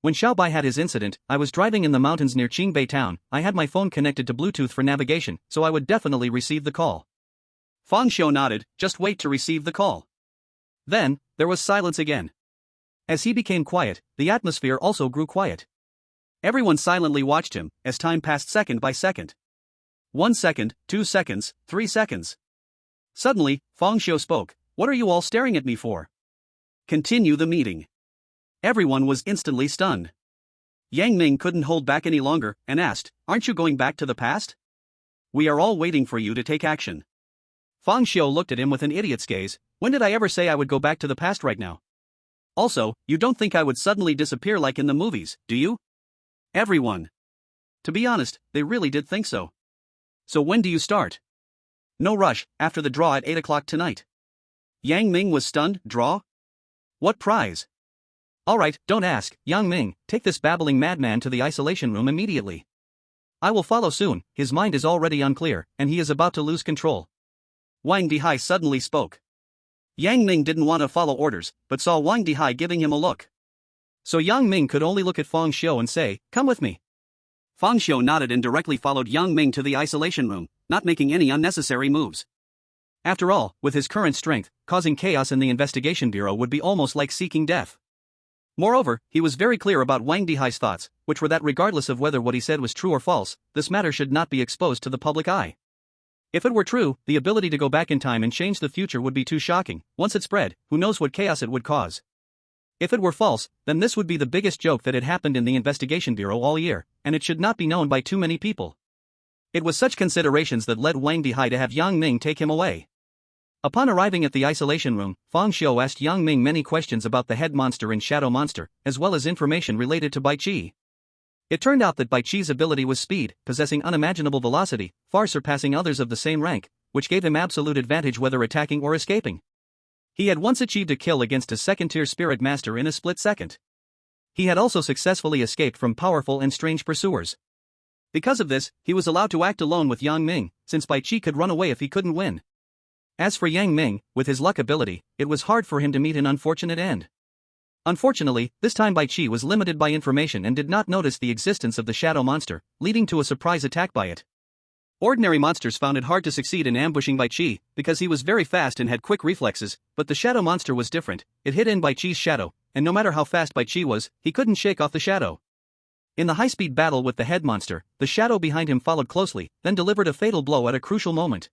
When Xiaobai had his incident, I was driving in the mountains near Qingbei town. I had my phone connected to Bluetooth for navigation, so I would definitely receive the call. Fang Xiu nodded. Just wait to receive the call. Then, there was silence again. As he became quiet, the atmosphere also grew quiet. Everyone silently watched him, as time passed second by second. 1 second, 2 seconds, 3 seconds. Suddenly, Fang Xiu spoke. What are you all staring at me for? Continue the meeting. Everyone was instantly stunned. Yang Ming couldn't hold back any longer, and asked, aren't you going back to the past? We are all waiting for you to take action. Fang Xiu looked at him with an idiot's gaze. When did I ever say I would go back to the past right now? Also, you don't think I would suddenly disappear like in the movies, do you? Everyone. To be honest, they really did think so. So when do you start? No rush, after the draw at 8 o'clock tonight. Yang Ming was stunned. Draw? What prize? Alright, don't ask. Yang Ming, take this babbling madman to the isolation room immediately. I will follow soon. His mind is already unclear, and he is about to lose control. Wang Dihai suddenly spoke. Yang Ming didn't want to follow orders, but saw Wang Dihai giving him a look. So Yang Ming could only look at Fang Xiu and say, come with me. Fang Xiu nodded and directly followed Yang Ming to the isolation room, not making any unnecessary moves. After all, with his current strength, causing chaos in the investigation bureau would be almost like seeking death. Moreover, he was very clear about Wang Dihai's thoughts, which were that regardless of whether what he said was true or false, this matter should not be exposed to the public eye. If it were true, the ability to go back in time and change the future would be too shocking. Once it spread, who knows what chaos it would cause. If it were false, then this would be the biggest joke that had happened in the investigation bureau all year, and it should not be known by too many people. It was such considerations that led Wang Dihai to have Yang Ming take him away. Upon arriving at the isolation room, Fang Xiu asked Yang Ming many questions about the head monster and shadow monster, as well as information related to Bai Qi. It turned out that Bai Qi's ability was speed, possessing unimaginable velocity, far surpassing others of the same rank, which gave him absolute advantage whether attacking or escaping. He had once achieved a kill against a second-tier spirit master in a split second. He had also successfully escaped from powerful and strange pursuers. Because of this, he was allowed to act alone with Yang Ming, since Bai Qi could run away if he couldn't win. As for Yang Ming, with his luck ability, it was hard for him to meet an unfortunate end. Unfortunately, this time Bai Qi was limited by information and did not notice the existence of the shadow monster, leading to a surprise attack by it. Ordinary monsters found it hard to succeed in ambushing Bai Qi, because he was very fast and had quick reflexes, but the shadow monster was different. It hid in Bai Qi's shadow, and no matter how fast Bai Qi was, he couldn't shake off the shadow. In the high-speed battle with the head monster, the shadow behind him followed closely, then delivered a fatal blow at a crucial moment.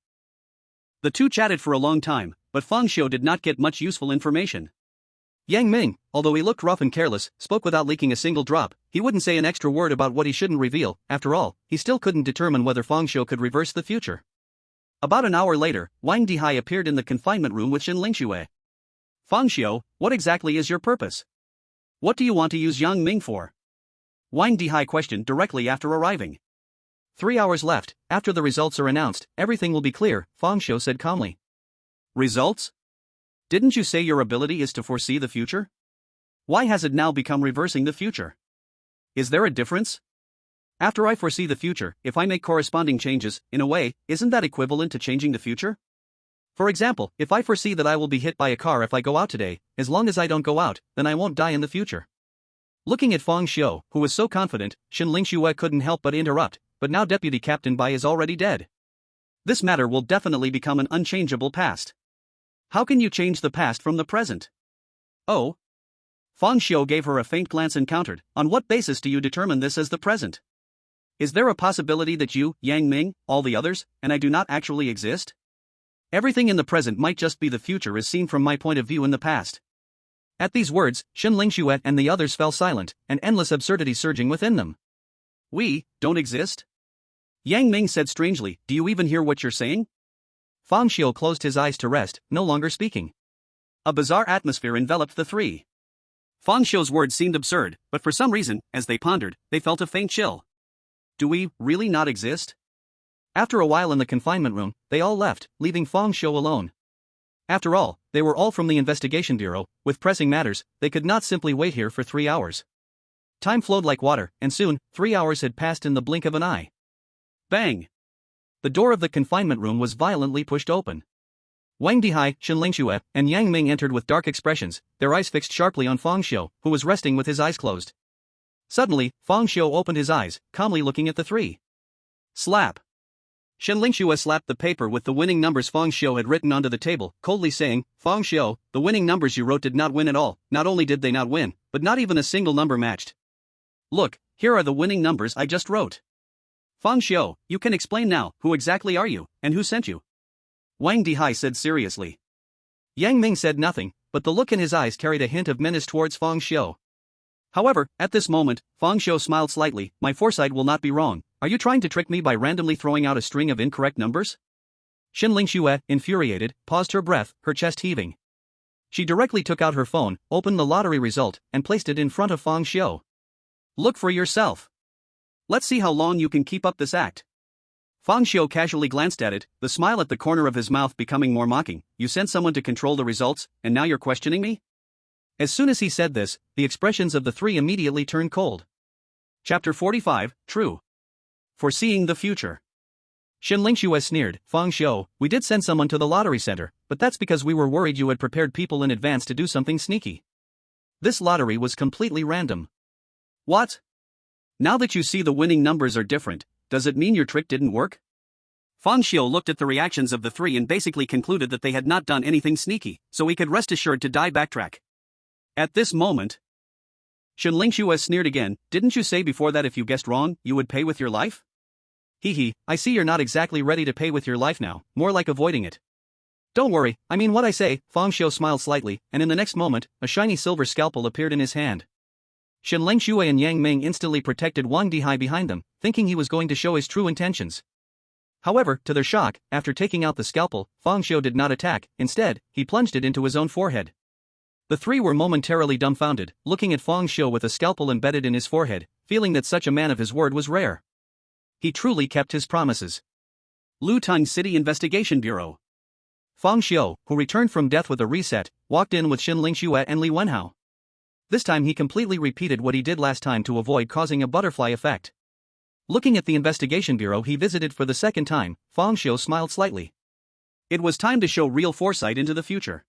The two chatted for a long time, but Fang Xiu did not get much useful information. Yang Ming, although he looked rough and careless, spoke without leaking a single drop. He wouldn't say an extra word about what he shouldn't reveal. After all, he still couldn't determine whether Fang Xiu could reverse the future. About an hour later, Wang Dihai appeared in the confinement room with Xin Lingxue. Fang Xiu, what exactly is your purpose? What do you want to use Yang Ming for? Wang Dihai questioned directly after arriving. 3 hours left. After the results are announced, everything will be clear, Fang Xiu said calmly. Results? Didn't you say your ability is to foresee the future? Why has it now become reversing the future? Is there a difference? After I foresee the future, if I make corresponding changes, in a way, isn't that equivalent to changing the future? For example, if I foresee that I will be hit by a car if I go out today, as long as I don't go out, then I won't die in the future. Looking at Fang Xiu, who was so confident, Xin Lingxue couldn't help but interrupt. But now Deputy Captain Bai is already dead. This matter will definitely become an unchangeable past. How can you change the past from the present? Oh? Fang Xiu gave her a faint glance and countered, on what basis do you determine this as the present? Is there a possibility that you, Yang Ming, all the others, and I do not actually exist? Everything in the present might just be the future as seen from my point of view in the past. At these words, Xin Lingxue and the others fell silent, an endless absurdity surging within them. We don't exist? Yang Ming said strangely, do you even hear what you're saying? Fang Xiu closed his eyes to rest, no longer speaking. A bizarre atmosphere enveloped the three. Fang Xiu's words seemed absurd, but for some reason, as they pondered, they felt a faint chill. Do we really not exist? After a while in the confinement room, they all left, leaving Fang Xiu alone. After all, they were all from the investigation bureau. With pressing matters, they could not simply wait here for 3 hours. Time flowed like water, and soon, 3 hours had passed in the blink of an eye. Bang! The door of the confinement room was violently pushed open. Wang Dihai, Shen Lingxue, and Yang Ming entered with dark expressions, their eyes fixed sharply on Fang Xiu, who was resting with his eyes closed. Suddenly, Fang Xiu opened his eyes, calmly looking at the three. Slap! Shen Lingxue slapped the paper with the winning numbers Fang Xiu had written onto the table, coldly saying, Fang Xiu, the winning numbers you wrote did not win at all. Not only did they not win, but not even a single number matched. Look, here are the winning numbers I just wrote. Fang Xiu, you can explain now, who exactly are you, and who sent you? Wang Dihai said seriously. Yang Ming said nothing, but the look in his eyes carried a hint of menace towards Fang Xiu. However, at this moment, Fang Xiu smiled slightly. My foresight will not be wrong. Are you trying to trick me by randomly throwing out a string of incorrect numbers? Shen Lingxue, infuriated, paused her breath, her chest heaving. She directly took out her phone, opened the lottery result, and placed it in front of Fang Xiu. Look for yourself. Let's see how long you can keep up this act. Fang Xiu casually glanced at it, the smile at the corner of his mouth becoming more mocking. You sent someone to control the results, and now you're questioning me? As soon as he said this, the expressions of the three immediately turned cold. Chapter 45, True. Foreseeing the future. Shen Lingxue sneered, Fang Xiu, we did send someone to the lottery center, but that's because we were worried you had prepared people in advance to do something sneaky. This lottery was completely random. What? Now that you see the winning numbers are different, does it mean your trick didn't work? Fang Xiu looked at the reactions of the three and basically concluded that they had not done anything sneaky, so he could rest assured to backtrack. At this moment, Shen Lingxue sneered again, didn't you say before that if you guessed wrong, you would pay with your life? Hee, I see you're not exactly ready to pay with your life now, more like avoiding it. Don't worry, I mean what I say. Fang Xiu smiled slightly, and in the next moment, a shiny silver scalpel appeared in his hand. Shen Lingxue and Yang Ming instantly protected Wang Dihai behind them, thinking he was going to show his true intentions. However, to their shock, after taking out the scalpel, Fang Xiu did not attack. Instead, he plunged it into his own forehead. The three were momentarily dumbfounded, looking at Fang Xiu with a scalpel embedded in his forehead, feeling that such a man of his word was rare. He truly kept his promises. Lutang City Investigation Bureau. Fang Xiu, who returned from death with a reset, walked in with Shen Lingxue and Li Wenhao. This time he completely repeated what he did last time to avoid causing a butterfly effect. Looking at the investigation bureau he visited for the second time, Fang Xiu smiled slightly. It was time to show real foresight into the future.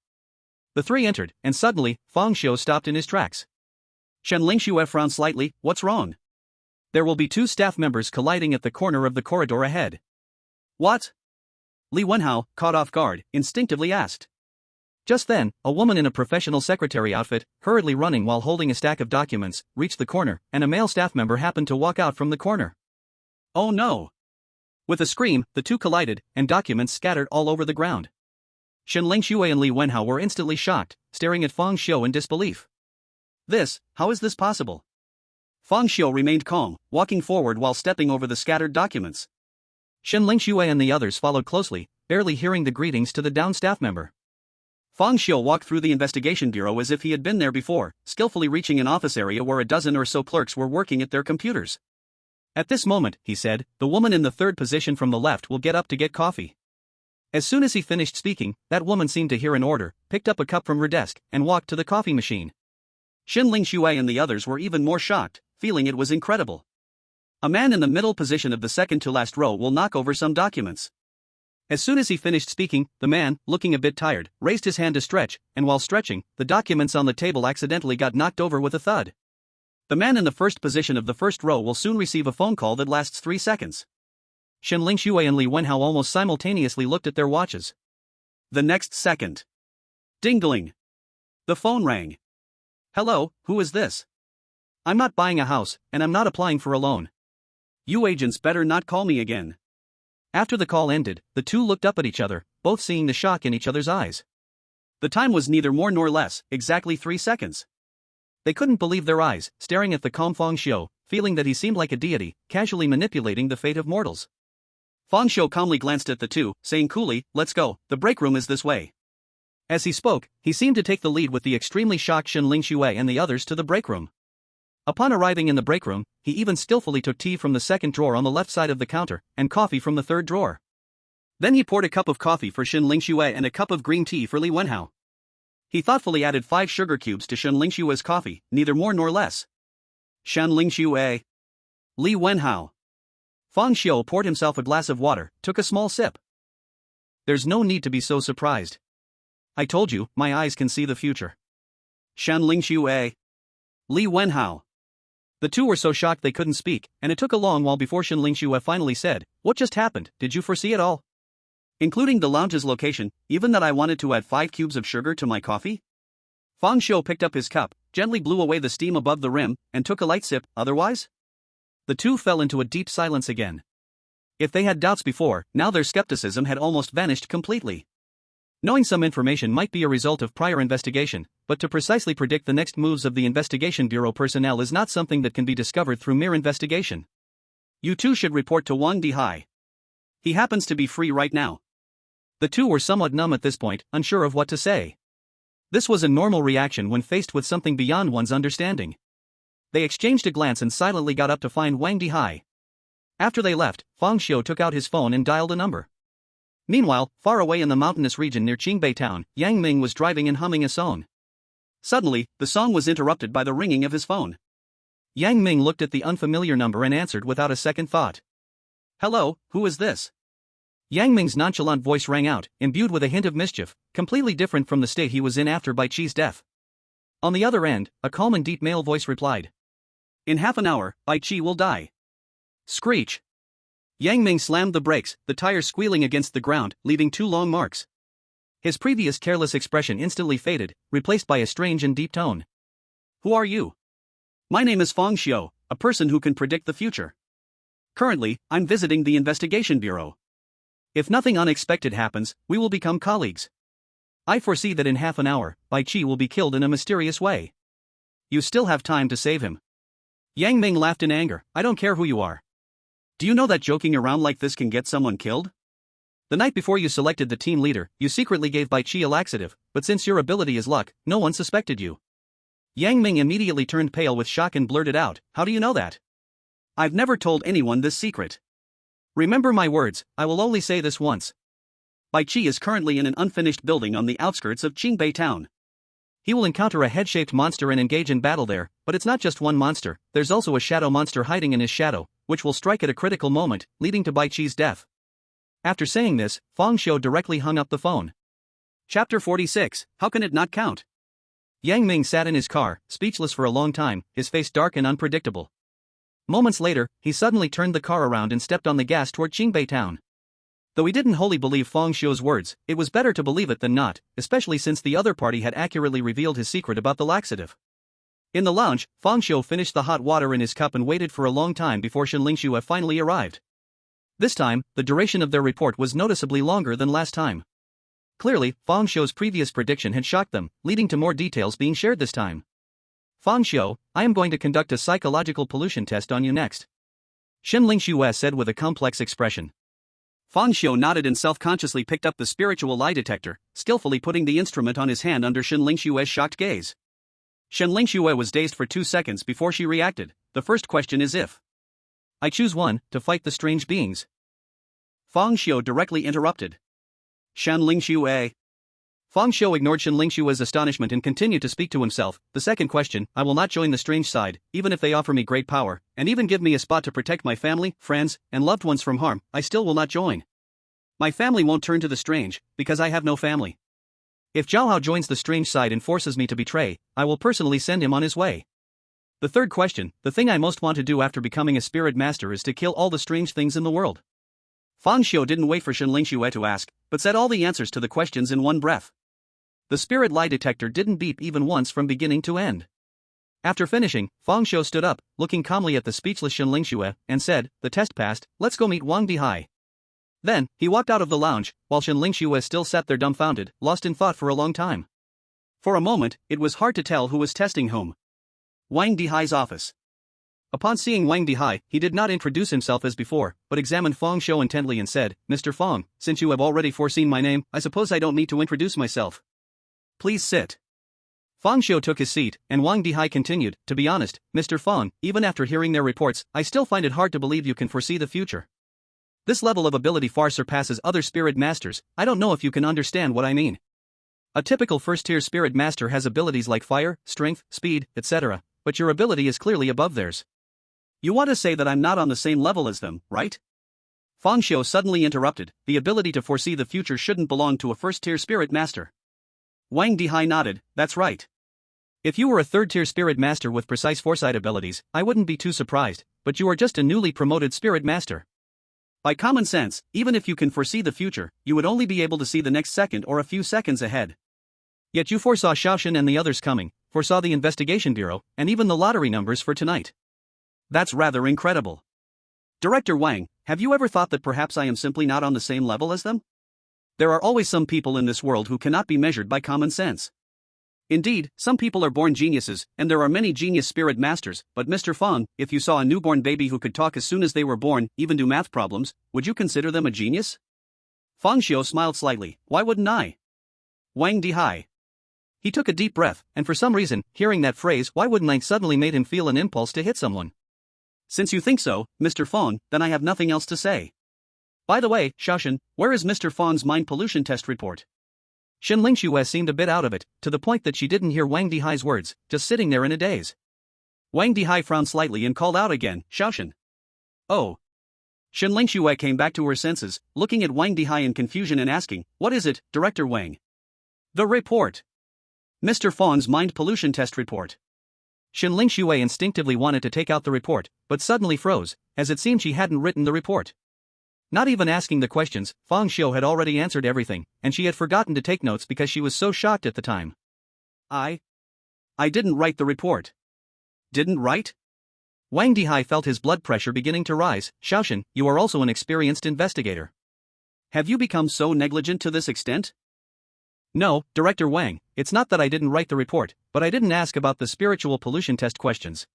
The three entered, and suddenly, Fang Xiu stopped in his tracks. Shen Lingxue frowned slightly, what's wrong? There will be two staff members colliding at the corner of the corridor ahead. What? Li Wenhao, caught off guard, instinctively asked. Just then, a woman in a professional secretary outfit, hurriedly running while holding a stack of documents, reached the corner, and a male staff member happened to walk out from the corner. Oh no! With a scream, the two collided, and documents scattered all over the ground. Shen Lingxue and Li Wenhao were instantly shocked, staring at Fang Xiu in disbelief. How is this possible? Fang Xiu remained calm, walking forward while stepping over the scattered documents. Shen Lingxue and the others followed closely, barely hearing the greetings to the downed staff member. Fang Xiu walked through the investigation bureau as if he had been there before, skillfully reaching an office area where a dozen or so clerks were working at their computers. At this moment, he said, the woman in the third position from the left will get up to get coffee. As soon as he finished speaking, that woman seemed to hear an order, picked up a cup from her desk, and walked to the coffee machine. Shen Lingxue and the others were even more shocked, feeling it was incredible. A man in the middle position of the second to last row will knock over some documents. As soon as he finished speaking, the man, looking a bit tired, raised his hand to stretch, and while stretching, the documents on the table accidentally got knocked over with a thud. The man in the first position of the first row will soon receive a phone call that lasts 3 seconds. Shen Lingxue and Li Wenhao almost simultaneously looked at their watches. The next second. Ding-dling. The phone rang. Hello, who is this? I'm not buying a house, and I'm not applying for a loan. You agents better not call me again. After the call ended, the two looked up at each other, both seeing the shock in each other's eyes. The time was neither more nor less, exactly 3 seconds. They couldn't believe their eyes, staring at the calm Fang Xiu, feeling that he seemed like a deity, casually manipulating the fate of mortals. Fang Xiu calmly glanced at the two, saying coolly, let's go, the break room is this way. As he spoke, he seemed to take the lead with the extremely shocked Shen Lingxue and the others to the break room. Upon arriving in the break room, he even skillfully took tea from the second drawer on the left side of the counter, and coffee from the third drawer. Then he poured a cup of coffee for Shen Lingxue and a cup of green tea for Li Wenhao. He thoughtfully added 5 sugar cubes to Shen Lingxue's coffee, neither more nor less. Shen Lingxue. Li Wenhao. Fang Xiu poured himself a glass of water, took a small sip. There's no need to be so surprised. I told you, my eyes can see the future. Shanling Xue. Li Wenhao. The two were so shocked they couldn't speak, and it took a long while before Shanling Xue finally said, "What just happened? Did you foresee it all? Including the lounge's location, even that I wanted to add 5 cubes of sugar to my coffee?" Fang Xiu picked up his cup, gently blew away the steam above the rim, and took a light sip. Otherwise? The two fell into a deep silence again. If they had doubts before, now their skepticism had almost vanished completely. Knowing some information might be a result of prior investigation, but to precisely predict the next moves of the Investigation Bureau personnel is not something that can be discovered through mere investigation. You two should report to Wang Dihai. He happens to be free right now. The two were somewhat numb at this point, unsure of what to say. This was a normal reaction when faced with something beyond one's understanding. They exchanged a glance and silently got up to find Wang Dihai. After they left, Fang Xiu took out his phone and dialed a number. Meanwhile, far away in the mountainous region near Qingbei town, Yang Ming was driving and humming a song. Suddenly, the song was interrupted by the ringing of his phone. Yang Ming looked at the unfamiliar number and answered without a second thought. "Hello, who is this?" Yang Ming's nonchalant voice rang out, imbued with a hint of mischief, completely different from the state he was in after Bai Chi's death. On the other end, a calm and deep male voice replied. "In half an hour, Bai Chi will die." Screech. Yang Ming slammed the brakes, the tires squealing against the ground, leaving 2 long marks. His previous careless expression instantly faded, replaced by a strange and deep tone. "Who are you?" "My name is Fang Xiu, a person who can predict the future. Currently, I'm visiting the Investigation Bureau. If nothing unexpected happens, we will become colleagues. I foresee that in half an hour, Bai Chi will be killed in a mysterious way. You still have time to save him." Yang Ming laughed in anger. "I don't care who you are. Do you know that joking around like this can get someone killed? The night before you selected the team leader, you secretly gave Bai Chi a laxative, but since your ability is luck, no one suspected you." Yang Ming immediately turned pale with shock and blurted out, "How do you know that? I've never told anyone this secret. Remember my words, I will only say this once. Bai Chi is currently in an unfinished building on the outskirts of Qingbei town. He will encounter a head-shaped monster and engage in battle there, but it's not just one monster, there's also a shadow monster hiding in his shadow, which will strike at a critical moment, leading to Bai Chi's death." After saying this, Fang Xiu directly hung up the phone. Chapter 46, How Can It Not Count? Yang Ming sat in his car, speechless for a long time, his face dark and unpredictable. Moments later, he suddenly turned the car around and stepped on the gas toward Qingbei town. Though he didn't wholly believe Fang Xiu's words, it was better to believe it than not, especially since the other party had accurately revealed his secret about the laxative. In the lounge, Fang Xiu finished the hot water in his cup and waited for a long time before Shanling Xue finally arrived. This time, the duration of their report was noticeably longer than last time. Clearly, Fang Xiu's previous prediction had shocked them, leading to more details being shared this time. "Fang Xiu, I am going to conduct a psychological pollution test on you next," Shanling Xue said with a complex expression. Fang Xiu nodded and self-consciously picked up the spiritual lie detector, skillfully putting the instrument on his hand under Shanling Xue's shocked gaze. Shanling Xue was dazed for 2 seconds before she reacted. "The first question is if I choose one, to fight the strange beings." Fang Xiu directly interrupted. "Shanling Xue." Fang Xiu ignored Shanling Xue's astonishment and continued to speak to himself. "The second question, I will not join the strange side, even if they offer me great power, and even give me a spot to protect my family, friends, and loved ones from harm, I still will not join. My family won't turn to the strange, because I have no family. If Zhao Hao joins the strange side and forces me to betray, I will personally send him on his way. The third question, the thing I most want to do after becoming a spirit master is to kill all the strange things in the world." Fang Xiu didn't wait for Shanling Xue to ask, but said all the answers to the questions in one breath. The spirit lie detector didn't beep even once from beginning to end. After finishing, Fang Xiu stood up, looking calmly at the speechless Shanling Xue, and said, "The test passed, let's go meet Wang Dihai." Then, he walked out of the lounge, while Shanling Xue still sat there dumbfounded, lost in thought for a long time. For a moment, it was hard to tell who was testing whom. Wang Dihai's office. Upon seeing Wang Dihai, he did not introduce himself as before, but examined Fang Xiu intently and said, "Mr. Fang, since you have already foreseen my name, I suppose I don't need to introduce myself. Please sit." Fang Xiu took his seat, and Wang Dihai continued, "To be honest, Mr. Fang, even after hearing their reports, I still find it hard to believe you can foresee the future. This level of ability far surpasses other spirit masters. I don't know if you can understand what I mean. A typical first-tier spirit master has abilities like fire, strength, speed, etc., but your ability is clearly above theirs. You want to say that I'm not on the same level as them, right?" Fang Xiu suddenly interrupted, the ability to foresee the future shouldn't belong to a first-tier spirit master. Wang Dihai nodded, that's right. If you were a third-tier spirit master with precise foresight abilities, I wouldn't be too surprised, but you are just a newly promoted spirit master. By common sense, even if you can foresee the future, you would only be able to see the next second or a few seconds ahead. Yet you foresaw Shaoshan and the others coming, foresaw the investigation bureau, and even the lottery numbers for tonight. That's rather incredible. Director Wang, have you ever thought that perhaps I am simply not on the same level as them? There are always some people in this world who cannot be measured by common sense. Indeed, some people are born geniuses, and there are many genius spirit masters, but Mr. Fang, if you saw a newborn baby who could talk as soon as they were born, even do math problems, would you consider them a genius? Fang Xiu smiled slightly, why wouldn't I? Wang Dihai. He took a deep breath, and for some reason, hearing that phrase, why wouldn't I, suddenly made him feel an impulse to hit someone. Since you think so, Mr. Fang, then I have nothing else to say. By the way, Shaoshan, where is Mr. Fang's mind pollution test report? Shenling Xue seemed a bit out of it, to the point that she didn't hear Wang Dihai's words, just sitting there in a daze. Wang Dihai frowned slightly and called out again, Shaoshan. Oh. Shenling Xue came back to her senses, looking at Wang Dihai in confusion and asking, what is it, Director Wang? The report. Mr. Fang's mind pollution test report. Shenling Xue instinctively wanted to take out the report, but suddenly froze, as it seemed she hadn't written the report. Not even asking the questions, Fang Xiu had already answered everything, and she had forgotten to take notes because she was so shocked at the time. I didn't write the report. Didn't write? Wang Dihai felt his blood pressure beginning to rise. Shaoshan, you are also an experienced investigator. Have you become so negligent to this extent? No, Director Wang, it's not that I didn't write the report, but I didn't ask about the spiritual pollution test questions.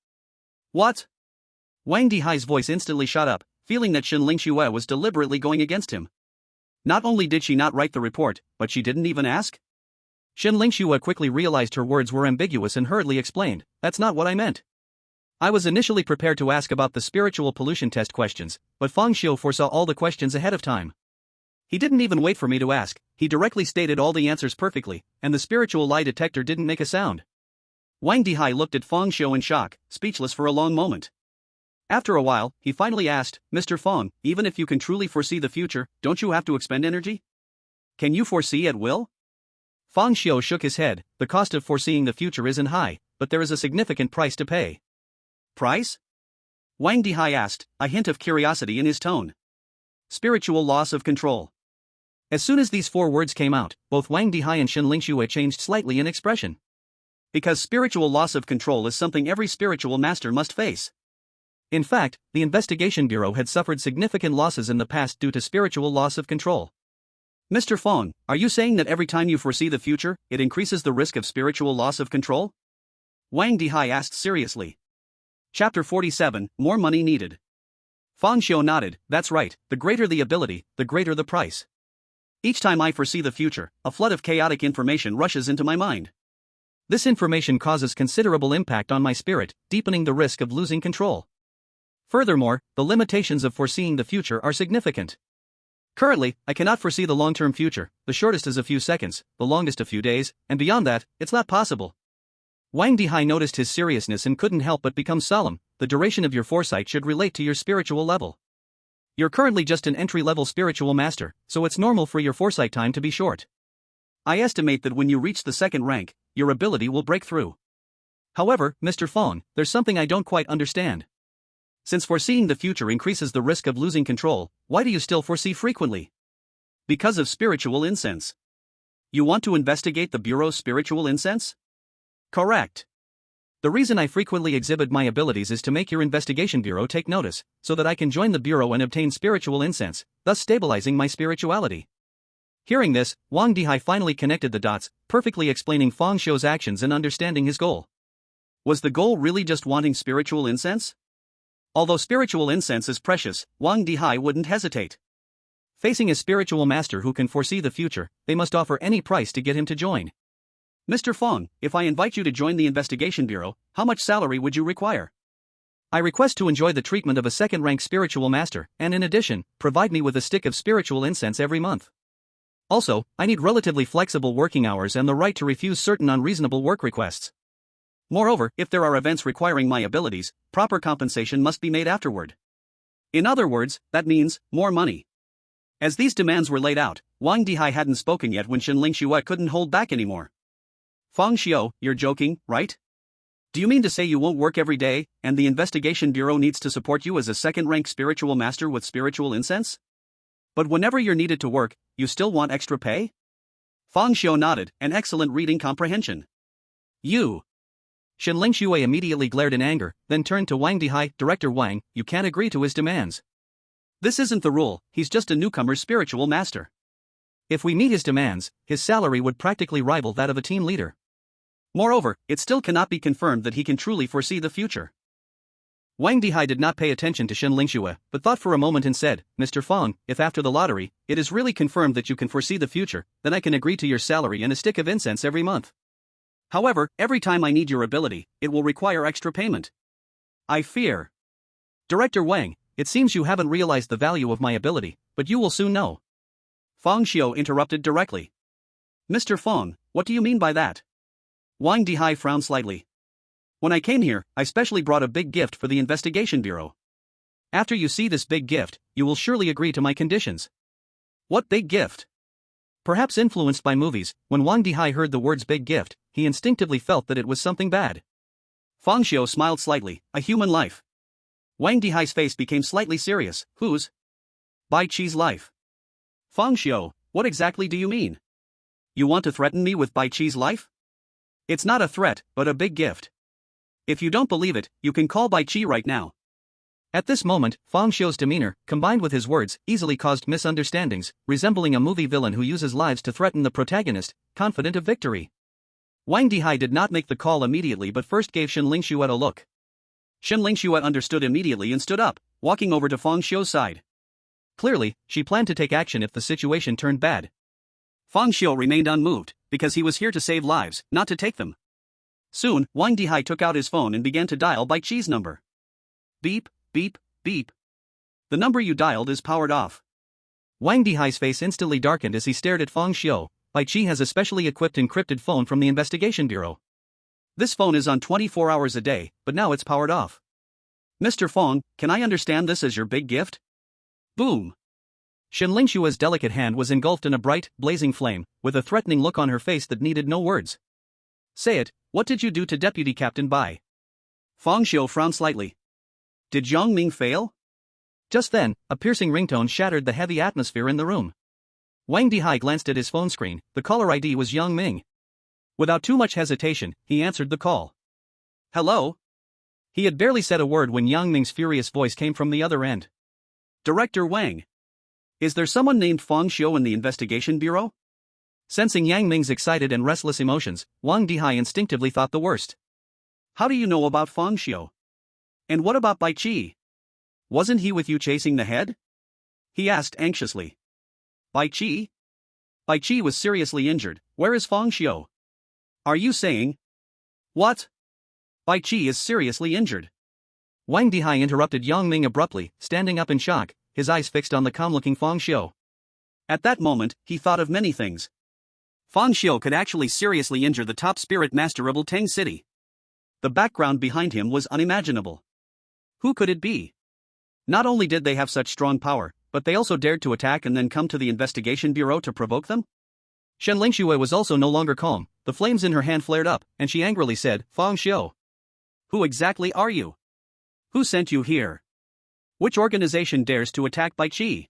What? Wang Dihai's voice instantly shot up, feeling that Shenling Xue was deliberately going against him. Not only did she not write the report, but she didn't even ask? Shenling Xue quickly realized her words were ambiguous and hurriedly explained, that's not what I meant. I was initially prepared to ask about the spiritual pollution test questions, but Fang Xiu foresaw all the questions ahead of time. He didn't even wait for me to ask, he directly stated all the answers perfectly, and the spiritual lie detector didn't make a sound. Wang Dihai looked at Fang Xiu in shock, speechless for a long moment. After a while, he finally asked, Mr. Fang, even if you can truly foresee the future, don't you have to expend energy? Can you foresee at will? Fang Xiu shook his head, the cost of foreseeing the future isn't high, but there is a significant price to pay. Price? Wang Dihai asked, a hint of curiosity in his tone. Spiritual loss of control. As soon as these four words came out, both Wang Dihai and Shenling Xue changed slightly in expression. Because spiritual loss of control is something every spiritual master must face. In fact, the investigation bureau had suffered significant losses in the past due to spiritual loss of control. Mr. Fang, are you saying that every time you foresee the future, it increases the risk of spiritual loss of control? Wang Dihai asked seriously. Chapter 47, More Money Needed. Fang Xiu nodded, that's right, the greater the ability, the greater the price. Each time I foresee the future, a flood of chaotic information rushes into my mind. This information causes considerable impact on my spirit, deepening the risk of losing control. Furthermore, the limitations of foreseeing the future are significant. Currently, I cannot foresee the long-term future, the shortest is a few seconds, the longest a few days, and beyond that, it's not possible. Wang Dihai noticed his seriousness and couldn't help but become solemn, the duration of your foresight should relate to your spiritual level. You're currently just an entry-level spiritual master, so it's normal for your foresight time to be short. I estimate that when you reach the second rank, your ability will break through. However, Mr. Fang, there's something I don't quite understand. Since foreseeing the future increases the risk of losing control, why do you still foresee frequently? Because of spiritual incense. You want to investigate the Bureau's spiritual incense? Correct. The reason I frequently exhibit my abilities is to make your investigation bureau take notice, so that I can join the bureau and obtain spiritual incense, thus stabilizing my spirituality. Hearing this, Wang Dihai finally connected the dots, perfectly explaining Fang Xiu's actions and understanding his goal. Was the goal really just wanting spiritual incense? Although spiritual incense is precious, Wang Dihai wouldn't hesitate. Facing a spiritual master who can foresee the future, they must offer any price to get him to join. Mr. Fang, if I invite you to join the investigation bureau, how much salary would you require? I request to enjoy the treatment of a second-rank spiritual master, and in addition, provide me with a stick of spiritual incense every month. Also, I need relatively flexible working hours and the right to refuse certain unreasonable work requests. Moreover, if there are events requiring my abilities, proper compensation must be made afterward. In other words, that means more money. As these demands were laid out, Wang Dihai hadn't spoken yet when Shenling Xue couldn't hold back anymore. Fang Xiu, you're joking, right? Do you mean to say you won't work every day, and the investigation bureau needs to support you as a second-rank spiritual master with spiritual incense? But whenever you're needed to work, you still want extra pay? Fang Xiu nodded, an excellent reading comprehension. You. Shenling Xue immediately glared in anger, then turned to Wang Dihai. Director Wang, you can't agree to his demands. This isn't the rule, he's just a newcomer's spiritual master. If we meet his demands, his salary would practically rival that of a team leader. Moreover, it still cannot be confirmed that he can truly foresee the future. Wang Dihai did not pay attention to Shenling Xue, but thought for a moment and said, Mr. Fang, if after the lottery, it is really confirmed that you can foresee the future, then I can agree to your salary and a stick of incense every month. However, every time I need your ability, it will require extra payment. I fear. Director Wang, it seems you haven't realized the value of my ability, but you will soon know. Fang Xiu interrupted directly. Mr. Fang, what do you mean by that? Wang Dihai frowned slightly. When I came here, I specially brought a big gift for the investigation bureau. After you see this big gift, you will surely agree to my conditions. What big gift? Perhaps influenced by movies, when Wang Dihai heard the words big gift, he instinctively felt that it was something bad. Fang Xiu smiled slightly, a human life. Wang Dihai's face became slightly serious. Whose? Bai Qi's life. Fang Xiu, what exactly do you mean? You want to threaten me with Bai Qi's life? It's not a threat, but a big gift. If you don't believe it, you can call Bai Qi right now. At this moment, Fang Xiu's demeanor, combined with his words, easily caused misunderstandings, resembling a movie villain who uses lives to threaten the protagonist, confident of victory. Wang Dihai did not make the call immediately but first gave Shenling Xue a look. Shenling Xue understood immediately and stood up, walking over to Fang Xiu's side. Clearly, she planned to take action if the situation turned bad. Fang Xiu remained unmoved, because he was here to save lives, not to take them. Soon, Wang Dihai took out his phone and began to dial Bai Qi's number. Beep, beep, beep. The number you dialed is powered off. Wang Dihai's face instantly darkened as he stared at Fang Xiu. Bai Qi has a specially equipped encrypted phone from the investigation bureau. This phone is on 24 hours a day, but now it's powered off. Mr. Fang, can I understand this as your big gift? Boom. Shenling Xue's delicate hand was engulfed in a bright, blazing flame, with a threatening look on her face that needed no words. Say it, what did you do to Deputy Captain Bai? Fang Xiu frowned slightly. Did Yang Ming fail? Just then, a piercing ringtone shattered the heavy atmosphere in the room. Wang Dihai glanced at his phone screen. The caller ID was Yang Ming. Without too much hesitation, he answered the call. Hello? He had barely said a word when Yang Ming's furious voice came from the other end. Director Wang. Is there someone named Fang Xiu in the investigation bureau? Sensing Yang Ming's excited and restless emotions, Wang Dihai instinctively thought the worst. How do you know about Fang Xiu? And what about Bai Qi? Wasn't he with you chasing the head? He asked anxiously. Bai Qi? Bai Qi was seriously injured. Where is Fang Xiu? Are you saying? What? Bai Qi is seriously injured. Wang Dihai interrupted Yang Ming abruptly, standing up in shock, his eyes fixed on the calm-looking Fang Xiu. At that moment, he thought of many things. Fang Xiu could actually seriously injure the top spirit master of Tang City. The background behind him was unimaginable. Who could it be? Not only did they have such strong power, but they also dared to attack and then come to the investigation bureau to provoke them? Shenling Xue was also no longer calm. The flames in her hand flared up, and she angrily said, Fang Xiu. Who exactly are you? Who sent you here? Which organization dares to attack Bai Qi?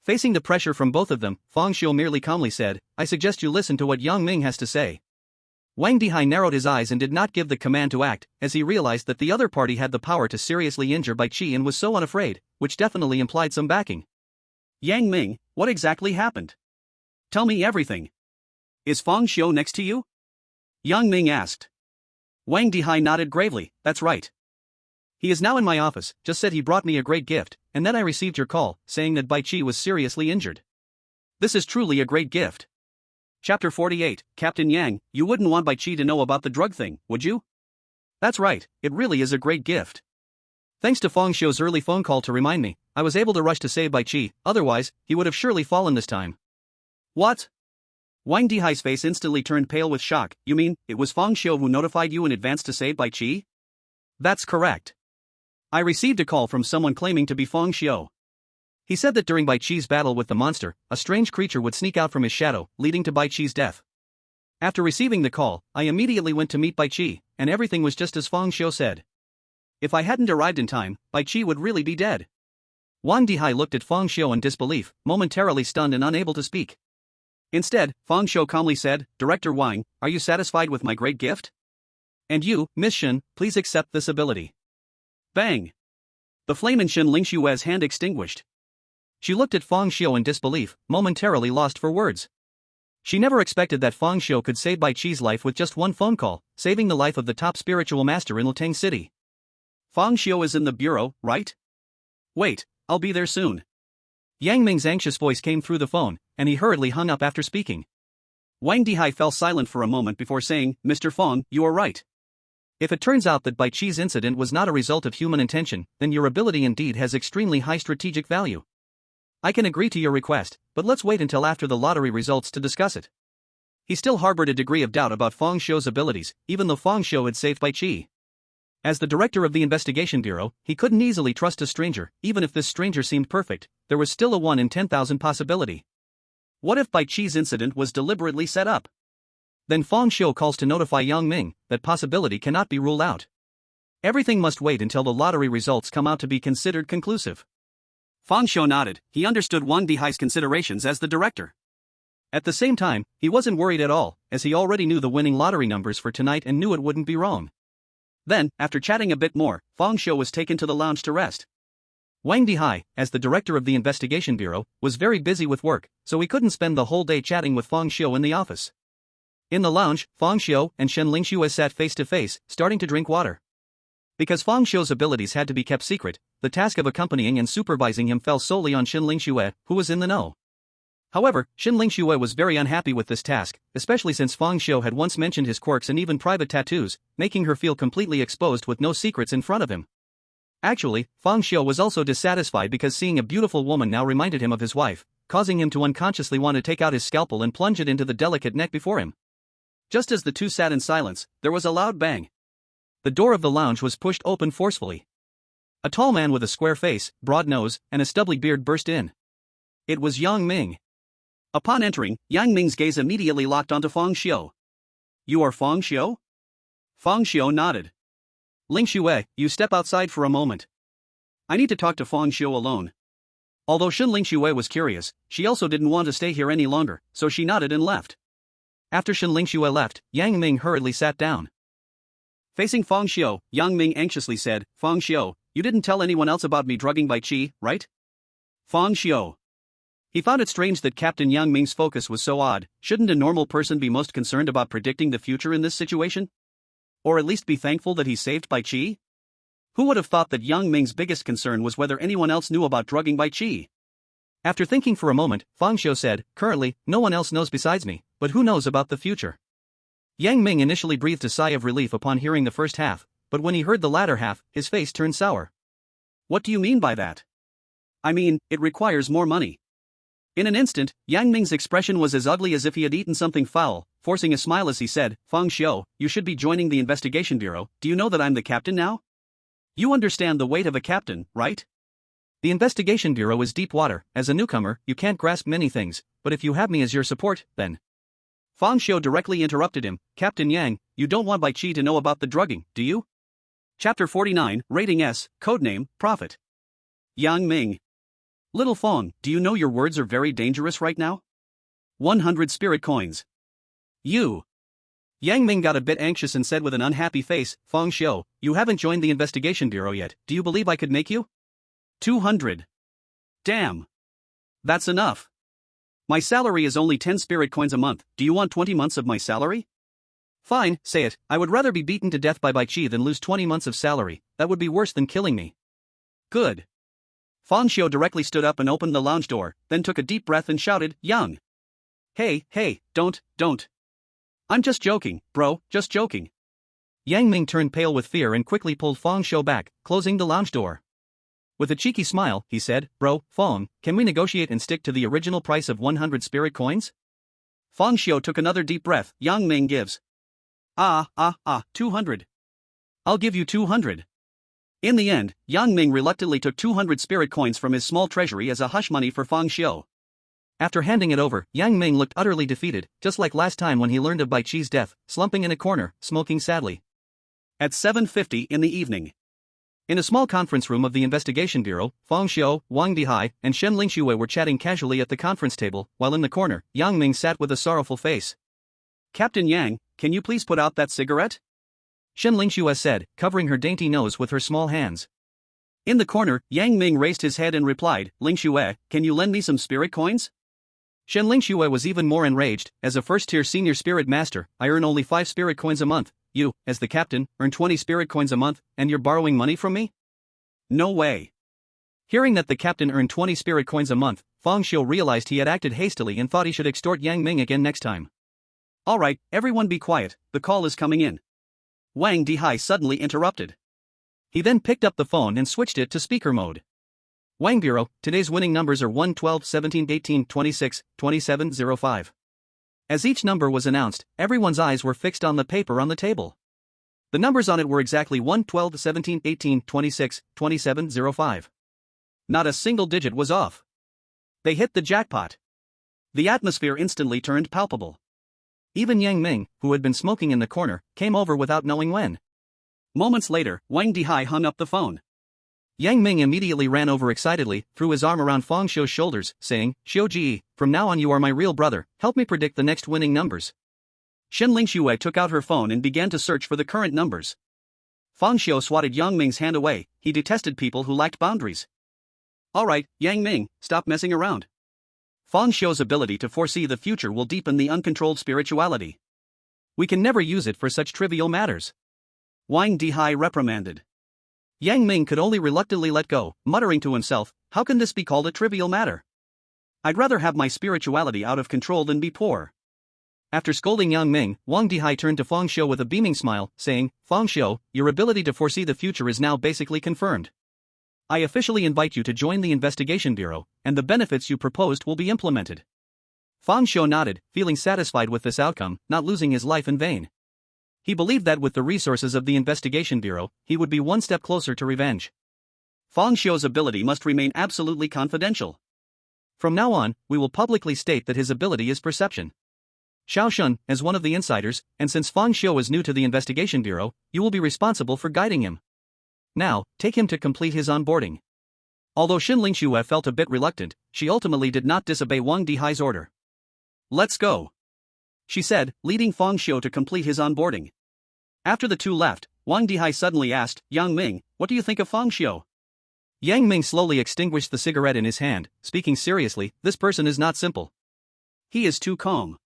Facing the pressure from both of them, Fang Xiu merely calmly said, I suggest you listen to what Yang Ming has to say. Wang Dihai narrowed his eyes and did not give the command to act, as he realized that the other party had the power to seriously injure Bai Qi and was so unafraid, which definitely implied some backing. Yang Ming, what exactly happened? Tell me everything. Is Fang Xiu next to you? Yang Ming asked. Wang Dihai nodded gravely, that's right. He is now in my office, just said he brought me a great gift, and then I received your call, saying that Bai Qi was seriously injured. This is truly a great gift. Chapter 48, Captain Yang, you wouldn't want Bai Qi to know about the drug thing, would you? That's right, it really is a great gift. Thanks to Fang Xiu's early phone call to remind me, I was able to rush to save Bai Qi, otherwise, he would have surely fallen this time. What? Wang Dihai's face instantly turned pale with shock. You mean, it was Fang Xiu who notified you in advance to save Bai Qi? That's correct. I received a call from someone claiming to be Feng Xiu. He said that during Bai Qi's battle with the monster, a strange creature would sneak out from his shadow, leading to Bai Qi's death. After receiving the call, I immediately went to meet Bai Qi, and everything was just as Feng Xiu said. If I hadn't arrived in time, Bai Qi would really be dead. Wang Dihai looked at Feng Xiu in disbelief, momentarily stunned and unable to speak. Instead, Feng Xiu calmly said, Director Wang, are you satisfied with my great gift? And you, Miss Shen, please accept this ability. Bang! The flame in Shen Lingshue's hand extinguished. She looked at Feng Xiu in disbelief, momentarily lost for words. She never expected that Feng Xiu could save Bai Qi's life with just one phone call, saving the life of the top spiritual master in Latang City. Feng Xiu is in the bureau, right? Wait, I'll be there soon. Yang Ming's anxious voice came through the phone, and he hurriedly hung up after speaking. Wang Dihai fell silent for a moment before saying, Mr. Feng, you are right. If it turns out that Bai Qi's incident was not a result of human intention, then your ability indeed has extremely high strategic value. I can agree to your request, but let's wait until after the lottery results to discuss it. He still harbored a degree of doubt about Feng Xiu's abilities, even though Feng Xiu had saved Bai Qi. As the director of the investigation bureau, he couldn't easily trust a stranger. Even if this stranger seemed perfect, there was still a 1 in 10,000 possibility. What if Bai Qi's incident was deliberately set up? Then Feng Xiu calls to notify Yang Ming. That possibility cannot be ruled out. Everything must wait until the lottery results come out to be considered conclusive. Feng Xiu nodded. He understood Wang Dihai's considerations as the director. At the same time, he wasn't worried at all, as he already knew the winning lottery numbers for tonight and knew it wouldn't be wrong. Then, after chatting a bit more, Feng Xiu was taken to the lounge to rest. Wang Dihai, as the director of the investigation bureau, was very busy with work, so he couldn't spend the whole day chatting with Feng Xiu in the office. In the lounge, Feng Xiu and Shen Lingxue sat face to face, starting to drink water. Because Feng Xiu's abilities had to be kept secret, the task of accompanying and supervising him fell solely on Shen Lingxue, who was in the know. However, Shen Lingxue was very unhappy with this task, especially since Feng Xiu had once mentioned his quirks and even private tattoos, making her feel completely exposed with no secrets in front of him. Actually, Feng Xiu was also dissatisfied because seeing a beautiful woman now reminded him of his wife, causing him to unconsciously want to take out his scalpel and plunge it into the delicate neck before him. Just as the two sat in silence, there was a loud bang. The door of the lounge was pushed open forcefully. A tall man with a square face, broad nose, and a stubbly beard burst in. It was Yang Ming. Upon entering, Yang Ming's gaze immediately locked onto Feng Xiu. You are Feng Xiu? Feng Xiu nodded. Lingxue, you step outside for a moment. I need to talk to Feng Xiu alone. Although Shen Lingxue was curious, she also didn't want to stay here any longer, so she nodded and left. After Shen Lingxue left, Yang Ming hurriedly sat down. Facing Feng Xiu, Yang Ming anxiously said, Feng Xiu, you didn't tell anyone else about me drugging Bai Qi, right? Feng Xiu. He found it strange that Captain Yang Ming's focus was so odd. Shouldn't a normal person be most concerned about predicting the future in this situation? Or at least be thankful that he saved Bai Qi? Who would have thought that Yang Ming's biggest concern was whether anyone else knew about drugging Bai Qi? After thinking for a moment, Feng Xiu said, currently, no one else knows besides me, but who knows about the future? Yang Ming initially breathed a sigh of relief upon hearing the first half, but when he heard the latter half, his face turned sour. What do you mean by that? I mean, it requires more money. In an instant, Yang Ming's expression was as ugly as if he had eaten something foul, forcing a smile as he said, Feng Xiu, you should be joining the investigation bureau. Do you know that I'm the captain now? You understand the weight of a captain, right? The investigation bureau is deep water. As a newcomer, you can't grasp many things, but if you have me as your support, then... Feng Xiu directly interrupted him, Captain Yang, you don't want Bai Qi to know about the drugging, do you? Chapter 49, Rating S, Codename, Prophet. Yang Ming. Little Feng, do you know your words are very dangerous right now? 100 spirit coins. You. Yang Ming got a bit anxious and said with an unhappy face, Feng Xiu, you haven't joined the investigation bureau yet. Do you believe I could make you? 200. Damn. That's enough. My salary is only 10 spirit coins a month. Do you want 20 months of my salary? Fine, say it. I would rather be beaten to death by Bai Qi than lose 20 months of salary. That would be worse than killing me. Good. Feng Xiu directly stood up and opened the lounge door, then took a deep breath and shouted, Yang. Hey, don't. I'm just joking, bro, just joking. Yang Ming turned pale with fear and quickly pulled Feng Xiu back, closing the lounge door. With a cheeky smile, he said, Bro, Feng, can we negotiate and stick to the original price of 100 spirit coins? Feng Xiu took another deep breath. Yang Ming gives. 200. I'll give you 200. In the end, Yang Ming reluctantly took 200 spirit coins from his small treasury as a hush money for Fang Xiu. After handing it over, Yang Ming looked utterly defeated, just like last time when he learned of Bai Chi's death, slumping in a corner, smoking sadly. At 7:50 in the evening. In a small conference room of the Investigation Bureau, Fang Xiu, Wang Dihai, and Shen Lingxue were chatting casually at the conference table, while in the corner, Yang Ming sat with a sorrowful face. "Captain Yang, can you please put out that cigarette?" Shen Lingxue said, covering her dainty nose with her small hands. In the corner, Yang Ming raised his head and replied, "Lingxue, can you lend me some spirit coins?" Shen Lingxue was even more enraged. "As a first-tier senior spirit master, I earn only 5 spirit coins a month. You, as the captain, earn 20 spirit coins a month, and you're borrowing money from me? No way." Hearing that the captain earned 20 spirit coins a month, Fang Xiu realized he had acted hastily and thought he should extort Yang Ming again next time. "Alright, everyone be quiet, the call is coming in." Wang Dihai suddenly interrupted. He then picked up the phone and switched it to speaker mode. "Wang Bureau, today's winning numbers are 1, 12, 17, 18, 26, 27, 05. As each number was announced, everyone's eyes were fixed on the paper on the table. The numbers on it were exactly 1, 12, 17, 18, 26, 27, 05. Not a single digit was off. They hit the jackpot. The atmosphere instantly turned palpable. Even Yang Ming, who had been smoking in the corner, came over without knowing when. Moments later, Wang Dihai hung up the phone. Yang Ming immediately ran over excitedly, threw his arm around Fang Xiu's shoulders, saying, "Xiu Ji, from now on you are my real brother, help me predict the next winning numbers." Shen Lingxue took out her phone and began to search for the current numbers. Fang Xiu swatted Yang Ming's hand away. He detested people who lacked boundaries. "Alright, Yang Ming, stop messing around. Fang Xiu's ability to foresee the future will deepen the uncontrolled spirituality. We can never use it for such trivial matters." Wang Dihai reprimanded. Yang Ming could only reluctantly let go, muttering to himself, "How can this be called a trivial matter? I'd rather have my spirituality out of control than be poor." After scolding Yang Ming, Wang Dihai turned to Fang Xiu with a beaming smile, saying, "Fang Xiu, your ability to foresee the future is now basically confirmed. I officially invite you to join the Investigation Bureau, and the benefits you proposed will be implemented." Fang Xiu nodded, feeling satisfied with this outcome, not losing his life in vain. He believed that with the resources of the Investigation Bureau, he would be one step closer to revenge. Fang Xiu's ability must remain absolutely confidential. From now on, we will publicly state that his ability is perception. Xiao Shun, as one of the insiders, and since Fang Xiu is new to the Investigation Bureau, you will be responsible for guiding him. Now, take him to complete his onboarding. Although Shen Lingxue felt a bit reluctant, she ultimately did not disobey Wang Dihai's order. "Let's go," she said, leading Fang Xiu to complete his onboarding. After the two left, Wang Dihai suddenly asked, "Yang Ming, what do you think of Fang Xiu?" Yang Ming slowly extinguished the cigarette in his hand, speaking seriously, "This person is not simple. He is too calm.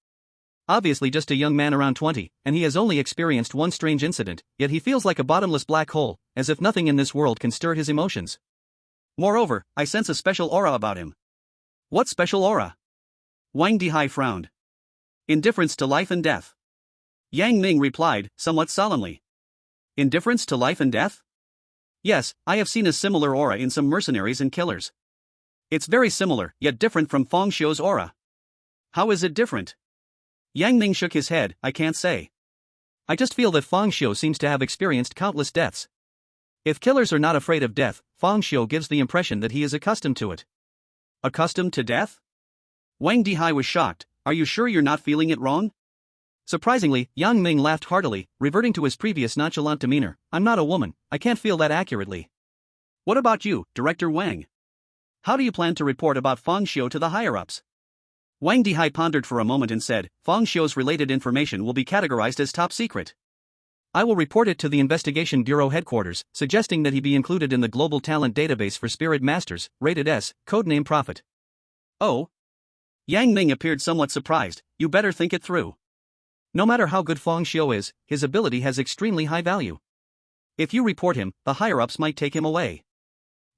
Obviously just a young man around 20, and he has only experienced one strange incident, yet he feels like a bottomless black hole, as if nothing in this world can stir his emotions. Moreover, I sense a special aura about him." "What special aura?" Wang Dihai frowned. "Indifference to life and death." Yang Ming replied, somewhat solemnly. "Indifference to life and death? Yes, I have seen a similar aura in some mercenaries and killers. It's very similar, yet different from Fang Xiu's aura." "How is it different?" Yang Ming shook his head, "I can't say. I just feel that Fang Xiu seems to have experienced countless deaths. If killers are not afraid of death, Fang Xiu gives the impression that he is accustomed to it." "Accustomed to death?" Wang Dihai was shocked. "Are you sure you're not feeling it wrong?" Surprisingly, Yang Ming laughed heartily, reverting to his previous nonchalant demeanor. "I'm not a woman, I can't feel that accurately." "What about you, Director Wang? How do you plan to report about Fang Xiu to the higher-ups?" Wang Dihai pondered for a moment and said, "Fang Xiu's related information will be categorized as top secret. I will report it to the Investigation Bureau headquarters, suggesting that he be included in the Global Talent Database for Spirit Masters, rated S, codename Prophet." "Oh?" Yang Ming appeared somewhat surprised. "You better think it through. No matter how good Fang Xiu is, his ability has extremely high value. If you report him, the higher-ups might take him away.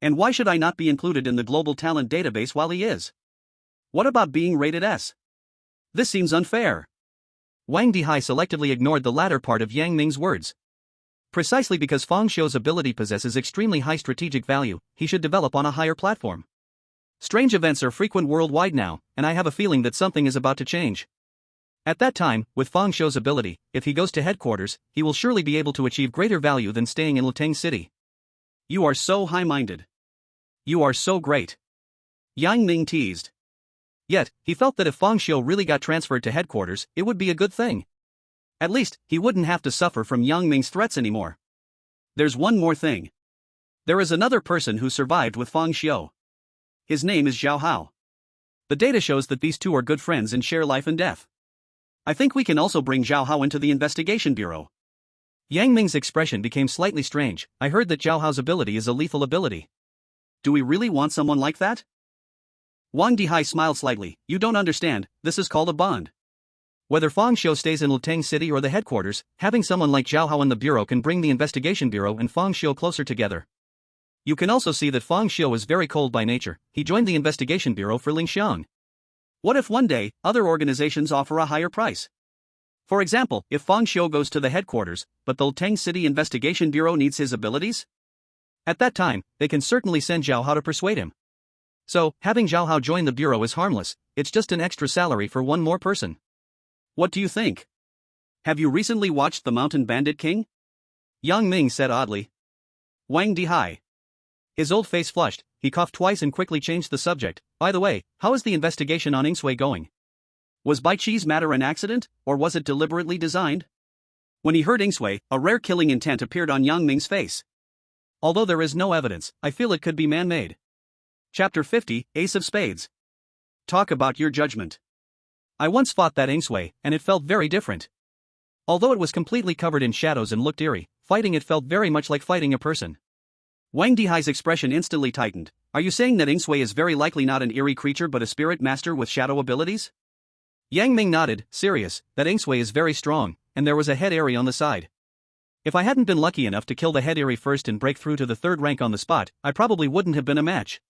And why should I not be included in the Global Talent Database while he is? What about being rated S? This seems unfair." Wang Dihai selectively ignored the latter part of Yang Ming's words. Precisely because Fang Xiu's ability possesses extremely high strategic value, he should develop on a higher platform. Strange events are frequent worldwide now, and I have a feeling that something is about to change. At that time, with Fang Xiu's ability, if he goes to headquarters, he will surely be able to achieve greater value than staying in Luteng City. You are so high-minded. You are so great. Yang Ming teased. Yet, he felt that if Fang Xiu really got transferred to headquarters, it would be a good thing. At least, he wouldn't have to suffer from Yang Ming's threats anymore. There's one more thing. There is another person who survived with Fang Xiu. His name is Zhao Hao. The data shows that these two are good friends and share life and death. I think we can also bring Zhao Hao into the investigation bureau. Yang Ming's expression became slightly strange. I heard that Zhao Hao's ability is a lethal ability. Do we really want someone like that? Wang Dihai smiled slightly. You don't understand, this is called a bond. Whether Fang Xiu stays in Luteng City or the headquarters, having someone like Zhao Hao in the bureau can bring the investigation bureau and Fang Xiu closer together. You can also see that Fang Xiu is very cold by nature. He joined the investigation bureau for Lingxiang. What if one day, other organizations offer a higher price? For example, if Fang Xiu goes to the headquarters, but the Luteng City Investigation Bureau needs his abilities? At that time, they can certainly send Zhao Hao to persuade him. So, having Zhao Hao join the bureau is harmless, it's just an extra salary for one more person. What do you think? Have you recently watched The Mountain Bandit King? Yang Ming said oddly. Wang Dihai. His old face flushed, he coughed twice and quickly changed the subject. By the way, how is the investigation on Ingsui going? Was Bai Chi's matter an accident, or was it deliberately designed? When he heard Ingsui, a rare killing intent appeared on Yang Ming's face. Although there is no evidence, I feel it could be man-made. Chapter 50, Ace of Spades. Talk about your judgment. I once fought that Ingsui, and it felt very different. Although it was completely covered in shadows and looked eerie, fighting it felt very much like fighting a person. Wang Dihai's expression instantly tightened. Are you saying that Ingsui is very likely not an eerie creature but a spirit master with shadow abilities? Yang Ming nodded, serious, that Ingsui is very strong, and there was a head Eerie on the side. If I hadn't been lucky enough to kill the head Eerie first and break through to the third rank on the spot, I probably wouldn't have been a match.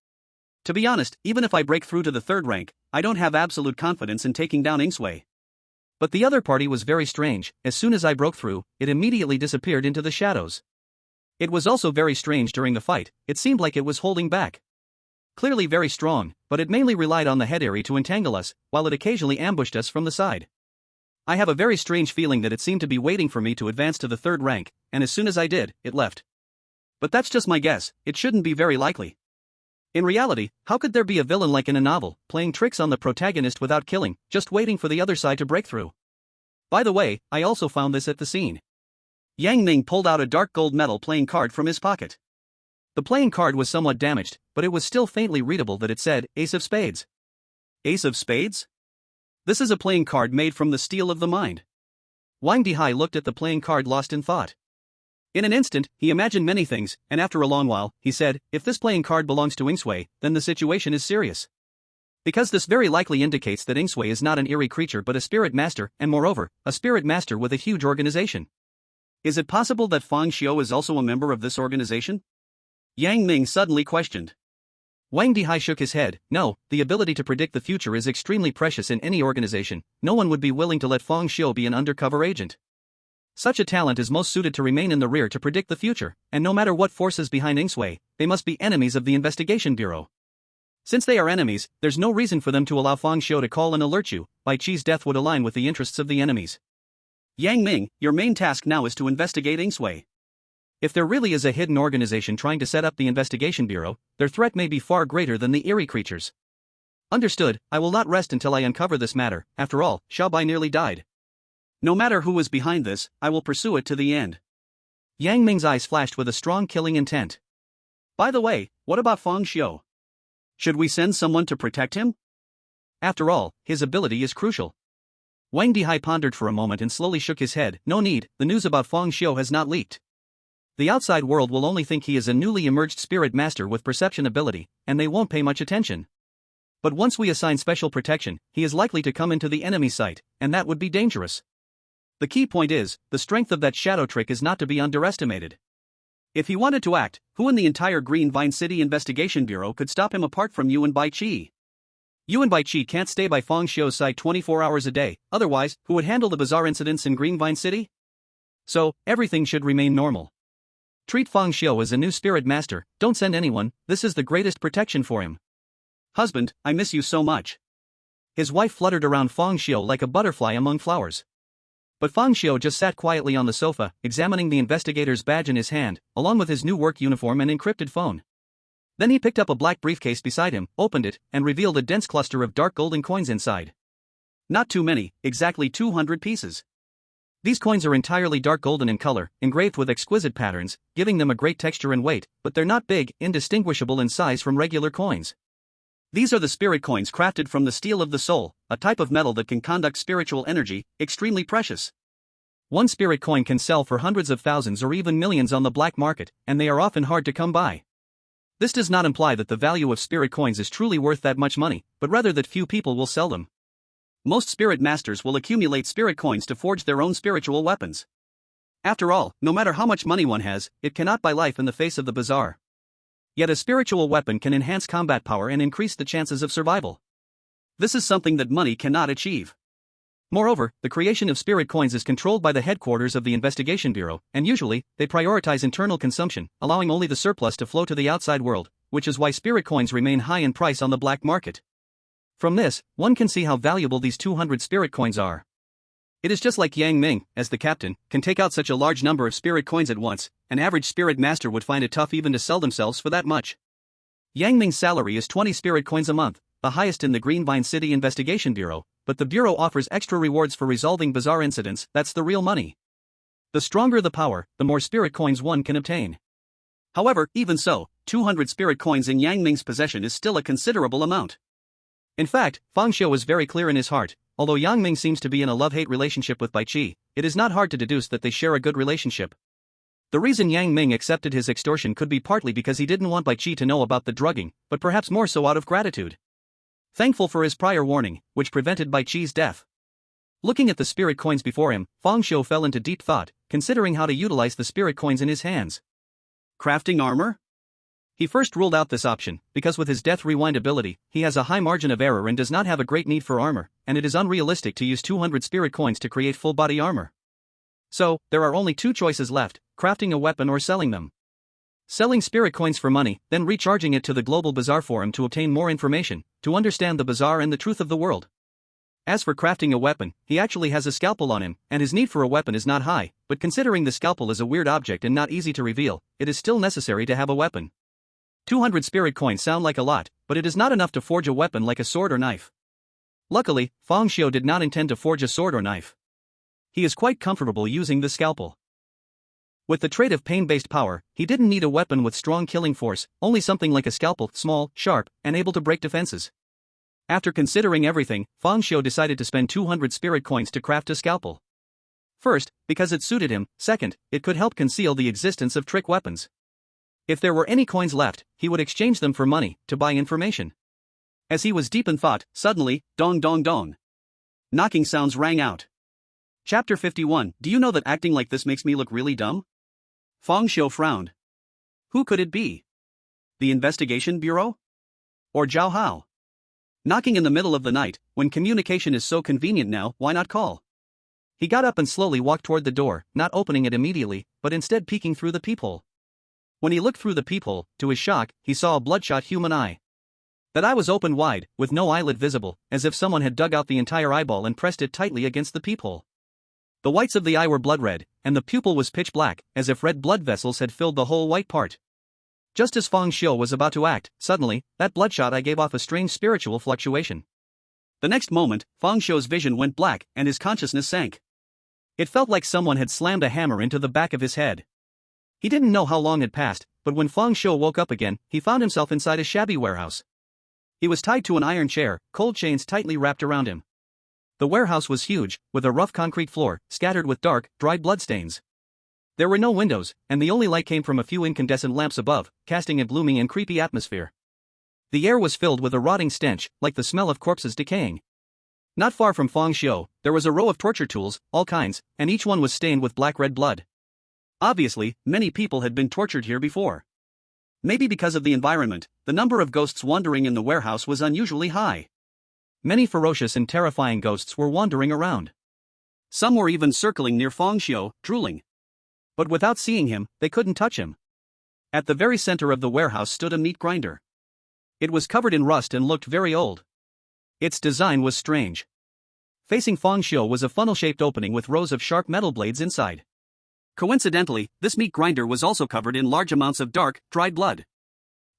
To be honest, even if I break through to the third rank, I don't have absolute confidence in taking down Ingsui. But the other party was very strange. As soon as I broke through, it immediately disappeared into the shadows. It was also very strange during the fight, it seemed like it was holding back. Clearly very strong, but it mainly relied on the head Eerie to entangle us, while it occasionally ambushed us from the side. I have a very strange feeling that it seemed to be waiting for me to advance to the third rank, and as soon as I did, it left. But that's just my guess, it shouldn't be very likely. In reality, how could there be a villain like in a novel, playing tricks on the protagonist without killing, just waiting for the other side to break through? By the way, I also found this at the scene. Yang Ming pulled out a dark gold metal playing card from his pocket. The playing card was somewhat damaged, but it was still faintly readable that it said, Ace of Spades. Ace of Spades? This is a playing card made from the steel of the mind. Wang Dihai looked at the playing card lost in thought. In an instant, he imagined many things, and after a long while, he said, if this playing card belongs to Ingsui, then the situation is serious. Because this very likely indicates that Ingsui is not an eerie creature but a spirit master, and moreover, a spirit master with a huge organization. Is it possible that Fang Xiu is also a member of this organization? Yang Ming suddenly questioned. Wang Dihai shook his head. No, the ability to predict the future is extremely precious in any organization. No one would be willing to let Fang Xiu be an undercover agent. Such a talent is most suited to remain in the rear to predict the future, and no matter what forces behind Ingsui, they must be enemies of the investigation bureau. Since they are enemies, there's no reason for them to allow Fang Xiu to call and alert you. Bai Chi's death would align with the interests of the enemies. Yang Ming, your main task now is to investigate Ingsui. If there really is a hidden organization trying to set up the investigation bureau, their threat may be far greater than the eerie creatures. Understood, I will not rest until I uncover this matter. After all, Xiao Bai nearly died. No matter who is behind this, I will pursue it to the end. Yang Ming's eyes flashed with a strong killing intent. By the way, what about Fang Xiu? Should we send someone to protect him? After all, his ability is crucial. Wang Dihai pondered for a moment and slowly shook his head. No need, the news about Fang Xiu has not leaked. The outside world will only think he is a newly emerged spirit master with perception ability, and they won't pay much attention. But once we assign special protection, he is likely to come into the enemy sight, and that would be dangerous. The key point is, the strength of that shadow trick is not to be underestimated. If he wanted to act, who in the entire Green Vine City Investigation Bureau could stop him apart from you and Bai Chi? You and Bai Chi can't stay by Fang Xiu's side 24 hours a day, otherwise, who would handle the bizarre incidents in Green Vine City? So, everything should remain normal. Treat Fang Xiu as a new spirit master, don't send anyone, this is the greatest protection for him. Husband, I miss you so much. His wife fluttered around Fang Xiu like a butterfly among flowers. But Fang Xiu just sat quietly on the sofa, examining the investigator's badge in his hand, along with his new work uniform and encrypted phone. Then he picked up a black briefcase beside him, opened it, and revealed a dense cluster of dark golden coins inside. Not too many, exactly 200 pieces. These coins are entirely dark golden in color, engraved with exquisite patterns, giving them a great texture and weight, but they're not big, indistinguishable in size from regular coins. These are the spirit coins crafted from the steel of the soul, a type of metal that can conduct spiritual energy, extremely precious. One spirit coin can sell for hundreds of thousands or even millions on the black market, and they are often hard to come by. This does not imply that the value of spirit coins is truly worth that much money, but rather that few people will sell them. Most spirit masters will accumulate spirit coins to forge their own spiritual weapons. After all, no matter how much money one has, it cannot buy life in the face of the bazaar. Yet a spiritual weapon can enhance combat power and increase the chances of survival. This is something that money cannot achieve. Moreover, the creation of spirit coins is controlled by the headquarters of the Investigation Bureau, and usually, they prioritize internal consumption, allowing only the surplus to flow to the outside world, which is why spirit coins remain high in price on the black market. From this, one can see how valuable these 200 spirit coins are. It is just like Yang Ming, as the captain, can take out such a large number of spirit coins at once. An average spirit master would find it tough even to sell themselves for that much. Yang Ming's salary is 20 spirit coins a month, the highest in the Greenvine City Investigation Bureau, but the Bureau offers extra rewards for resolving bizarre incidents. That's the real money. The stronger the power, the more spirit coins one can obtain. However, even so, 200 spirit coins in Yang Ming's possession is still a considerable amount. In fact, Fang Xiu was very clear in his heart. Although Yang Ming seems to be in a love-hate relationship with Bai Qi, it is not hard to deduce that they share a good relationship. The reason Yang Ming accepted his extortion could be partly because he didn't want Bai Qi to know about the drugging, but perhaps more so out of gratitude. Thankful for his prior warning, which prevented Bai Qi's death. Looking at the spirit coins before him, Fang Xiu fell into deep thought, considering how to utilize the spirit coins in his hands. Crafting armor? He first ruled out this option, because with his death rewind ability, he has a high margin of error and does not have a great need for armor, and it is unrealistic to use 200 spirit coins to create full body armor. So, there are only two choices left: crafting a weapon or selling them. Selling spirit coins for money, then recharging it to the Global Bazaar Forum to obtain more information, to understand the bazaar and the truth of the world. As for crafting a weapon, he actually has a scalpel on him, and his need for a weapon is not high, but considering the scalpel is a weird object and not easy to reveal, it is still necessary to have a weapon. 200 spirit coins sound like a lot, but it is not enough to forge a weapon like a sword or knife. Luckily, Fang Xiu did not intend to forge a sword or knife. He is quite comfortable using the scalpel. With the trait of pain-based power, he didn't need a weapon with strong killing force, only something like a scalpel, small, sharp, and able to break defenses. After considering everything, Fang Xiu decided to spend 200 spirit coins to craft a scalpel. First, because it suited him; second, it could help conceal the existence of trick weapons. If there were any coins left, he would exchange them for money, to buy information. As he was deep in thought, suddenly, dong dong dong. Knocking sounds rang out. Chapter 51. Do you know that acting like this makes me look really dumb? Fang Xiu frowned. Who could it be? The Investigation Bureau? Or Zhao Hao? Knocking in the middle of the night, when communication is so convenient now, why not call? He got up and slowly walked toward the door, not opening it immediately, but instead peeking through the peephole. When he looked through the peephole, to his shock, he saw a bloodshot human eye. That eye was open wide, with no eyelid visible, as if someone had dug out the entire eyeball and pressed it tightly against the peephole. The whites of the eye were blood red, and the pupil was pitch black, as if red blood vessels had filled the whole white part. Just as Fang Xiu was about to act, suddenly, that bloodshot eye gave off a strange spiritual fluctuation. The next moment, Fang Xiu's vision went black, and his consciousness sank. It felt like someone had slammed a hammer into the back of his head. He didn't know how long had passed, but when Fang Xiu woke up again, he found himself inside a shabby warehouse. He was tied to an iron chair, cold chains tightly wrapped around him. The warehouse was huge, with a rough concrete floor, scattered with dark, dry bloodstains. There were no windows, and the only light came from a few incandescent lamps above, casting a gloomy and creepy atmosphere. The air was filled with a rotting stench, like the smell of corpses decaying. Not far from Fang Xiu, there was a row of torture tools, all kinds, and each one was stained with black-red blood. Obviously, many people had been tortured here before. Maybe because of the environment, the number of ghosts wandering in the warehouse was unusually high. Many ferocious and terrifying ghosts were wandering around. Some were even circling near Fang Xiu, drooling. But without seeing him, they couldn't touch him. At the very center of the warehouse stood a meat grinder. It was covered in rust and looked very old. Its design was strange. Facing Fang Xiu was a funnel-shaped opening with rows of sharp metal blades inside. Coincidentally, this meat grinder was also covered in large amounts of dark, dried blood.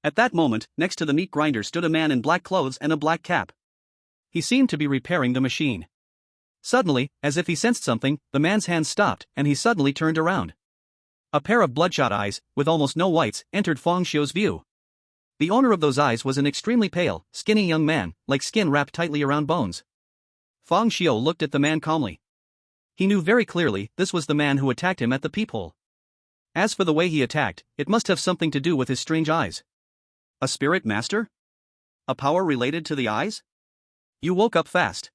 At that moment, next to the meat grinder stood a man in black clothes and a black cap. He seemed to be repairing the machine. Suddenly, as if he sensed something, the man's hand stopped, and he suddenly turned around. A pair of bloodshot eyes, with almost no whites, entered Fang Xiu's view. The owner of those eyes was an extremely pale, skinny young man, like skin wrapped tightly around bones. Fang Xiu looked at the man calmly. He knew very clearly this was the man who attacked him at the peephole. As for the way he attacked, it must have something to do with his strange eyes. A spirit master? A power related to the eyes? You woke up fast.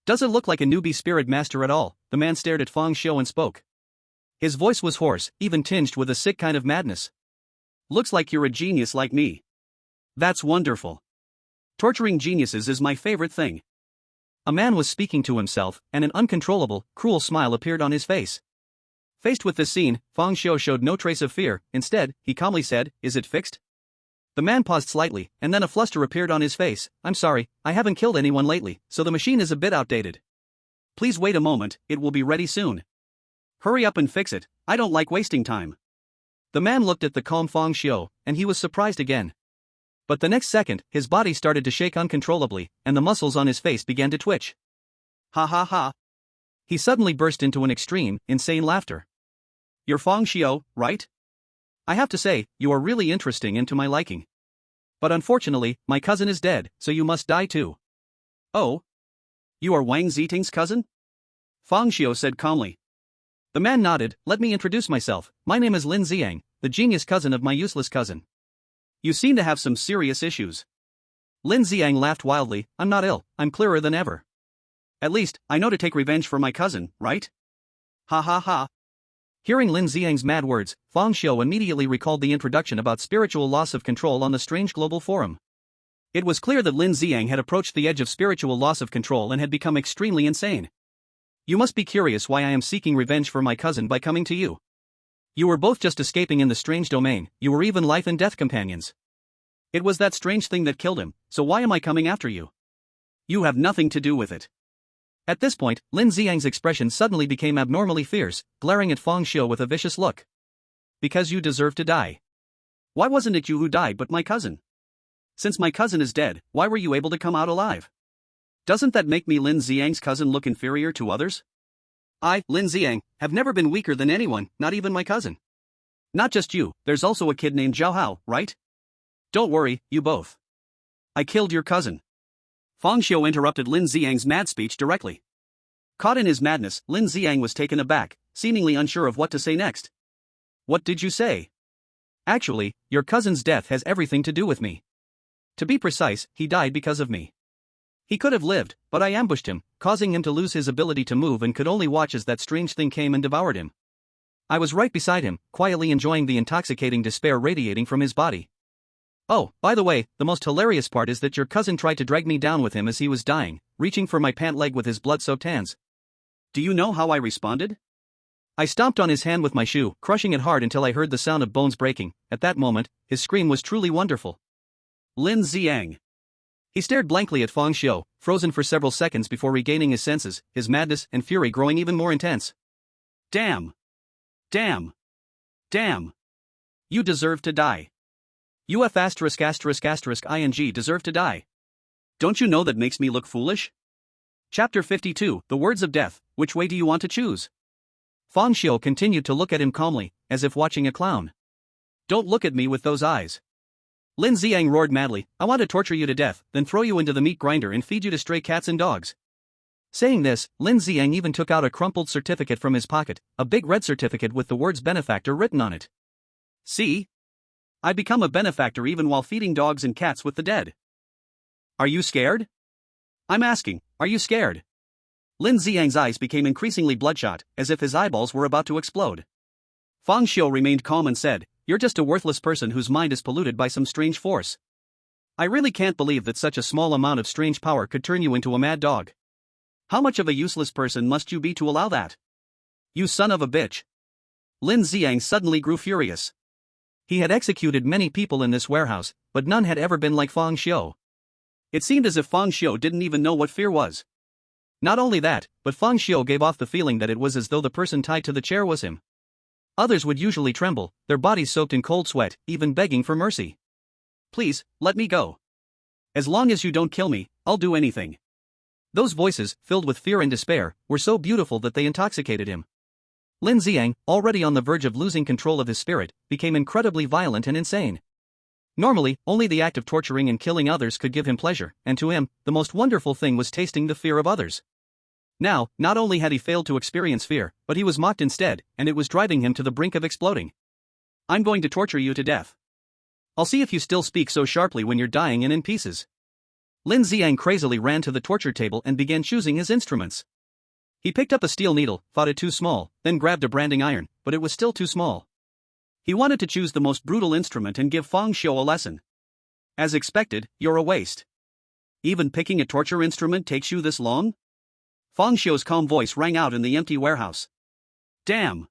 Does it look like a newbie spirit master at all? The man stared at Fang Xiu and spoke. His voice was hoarse, even tinged with a sick kind of madness. Looks like you're a genius like me. That's wonderful. Torturing geniuses is my favorite thing. A man was speaking to himself, and an uncontrollable, cruel smile appeared on his face. Faced with this scene, Fang Xiu showed no trace of fear. Instead, he calmly said, "Is it fixed?" The man paused slightly, and then a fluster appeared on his face. "I'm sorry, I haven't killed anyone lately, so the machine is a bit outdated. Please wait a moment, it will be ready soon. Hurry up and fix it, I don't like wasting time." The man looked at the calm Fang Xiu, and he was surprised again. But the next second, his body started to shake uncontrollably, and the muscles on his face began to twitch. Ha ha ha. He suddenly burst into an extreme, insane laughter. "You're Fang Xiu, right? I have to say, you are really interesting and to my liking. But unfortunately, my cousin is dead, so you must die too." "Oh? You are Wang Ziting's cousin?" Fang Xiu said calmly. The man nodded. "Let me introduce myself, my name is Lin Xiang, the genius cousin of my useless cousin. You seem to have some serious issues." Lin Xiang laughed wildly. "I'm not ill, I'm clearer than ever. At least, I know to take revenge for my cousin, right? Ha ha ha." Hearing Lin Xiang's mad words, Fang Xiu immediately recalled the introduction about spiritual loss of control on the strange global forum. It was clear that Lin Xiang had approached the edge of spiritual loss of control and had become extremely insane. "You must be curious why I am seeking revenge for my cousin by coming to you. You were both just escaping in the strange domain, you were even life and death companions. It was that strange thing that killed him, so why am I coming after you? You have nothing to do with it." At this point, Lin Xiang's expression suddenly became abnormally fierce, glaring at Fang Xiu with a vicious look. "Because you deserve to die. Why wasn't it you who died but my cousin? Since my cousin is dead, why were you able to come out alive? Doesn't that make me Lin Xiang's cousin look inferior to others? I, Lin Xiang, have never been weaker than anyone, not even my cousin. Not just you, there's also a kid named Zhao Hao, right? Don't worry, you both. I killed your cousin." Fang Xiu interrupted Lin Xiang's mad speech directly. Caught in his madness, Lin Xiang was taken aback, seemingly unsure of what to say next. "What did you say?" "Actually, your cousin's death has everything to do with me. To be precise, he died because of me. He could have lived, but I ambushed him, causing him to lose his ability to move and could only watch as that strange thing came and devoured him. I was right beside him, quietly enjoying the intoxicating despair radiating from his body. Oh, by the way, the most hilarious part is that your cousin tried to drag me down with him as he was dying, reaching for my pant leg with his blood-soaked hands. Do you know how I responded? I stomped on his hand with my shoe, crushing it hard until I heard the sound of bones breaking. At that moment, his scream was truly wonderful." Lin Xiang. He stared blankly at Fang Xiu, frozen for several seconds before regaining his senses, his madness and fury growing even more intense. "Damn! Damn! Damn! You deserve to die. UF ****ing deserve to die. Don't you know that makes me look foolish?" Chapter 52, The Words of Death, Which Way Do You Want to Choose? Fang Xiu continued to look at him calmly, as if watching a clown. "Don't look at me with those eyes." Lin Xiang roared madly, "I want to torture you to death, then throw you into the meat grinder and feed you to stray cats and dogs." Saying this, Lin Xiang even took out a crumpled certificate from his pocket, a big red certificate with the words benefactor written on it. "See? I become a benefactor even while feeding dogs and cats with the dead. Are you scared? I'm asking, are you scared?" Lin Xiang's eyes became increasingly bloodshot, as if his eyeballs were about to explode. Fang Xiu remained calm and said, "You're just a worthless person whose mind is polluted by some strange force. I really can't believe that such a small amount of strange power could turn you into a mad dog. How much of a useless person must you be to allow that? You son of a bitch." Lin Xiang suddenly grew furious. He had executed many people in this warehouse, but none had ever been like Fang Xiu. It seemed as if Fang Xiu didn't even know what fear was. Not only that, but Fang Xiu gave off the feeling that it was as though the person tied to the chair was him. Others would usually tremble, their bodies soaked in cold sweat, even begging for mercy. Please, let me go. As long as you don't kill me, I'll do anything. Those voices, filled with fear and despair, were so beautiful that they intoxicated him. Lin Xiang, already on the verge of losing control of his spirit, became incredibly violent and insane. Normally, only the act of torturing and killing others could give him pleasure, and to him, the most wonderful thing was tasting the fear of others. Now, not only had he failed to experience fear, but he was mocked instead, and it was driving him to the brink of exploding. I'm going to torture you to death. I'll see if you still speak so sharply when you're dying and in pieces. Lin Xiang crazily ran to the torture table and began choosing his instruments. He picked up a steel needle, thought it too small, then grabbed a branding iron, but it was still too small. He wanted to choose the most brutal instrument and give Fang Xiu a lesson. As expected, you're a waste. Even picking a torture instrument takes you this long? Fang Xiu's calm voice rang out in the empty warehouse. Damn!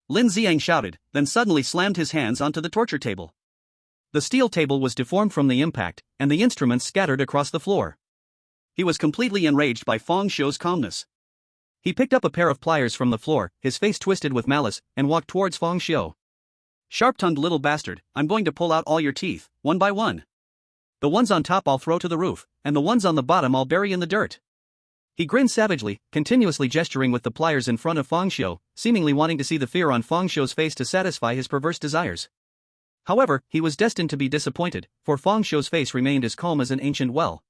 Lin Xiang shouted, then suddenly slammed his hands onto the torture table. The steel table was deformed from the impact, and the instruments scattered across the floor. He was completely enraged by Fang Xiu's calmness. He picked up a pair of pliers from the floor, his face twisted with malice, and walked towards Fang Xiu. Sharp-tongued little bastard, I'm going to pull out all your teeth, one by one. The ones on top I'll throw to the roof, and the ones on the bottom I'll bury in the dirt. He grinned savagely, continuously gesturing with the pliers in front of Fang Xiu, seemingly wanting to see the fear on Fang Xiu's face to satisfy his perverse desires. However, he was destined to be disappointed, for Fang Xiu's face remained as calm as an ancient well.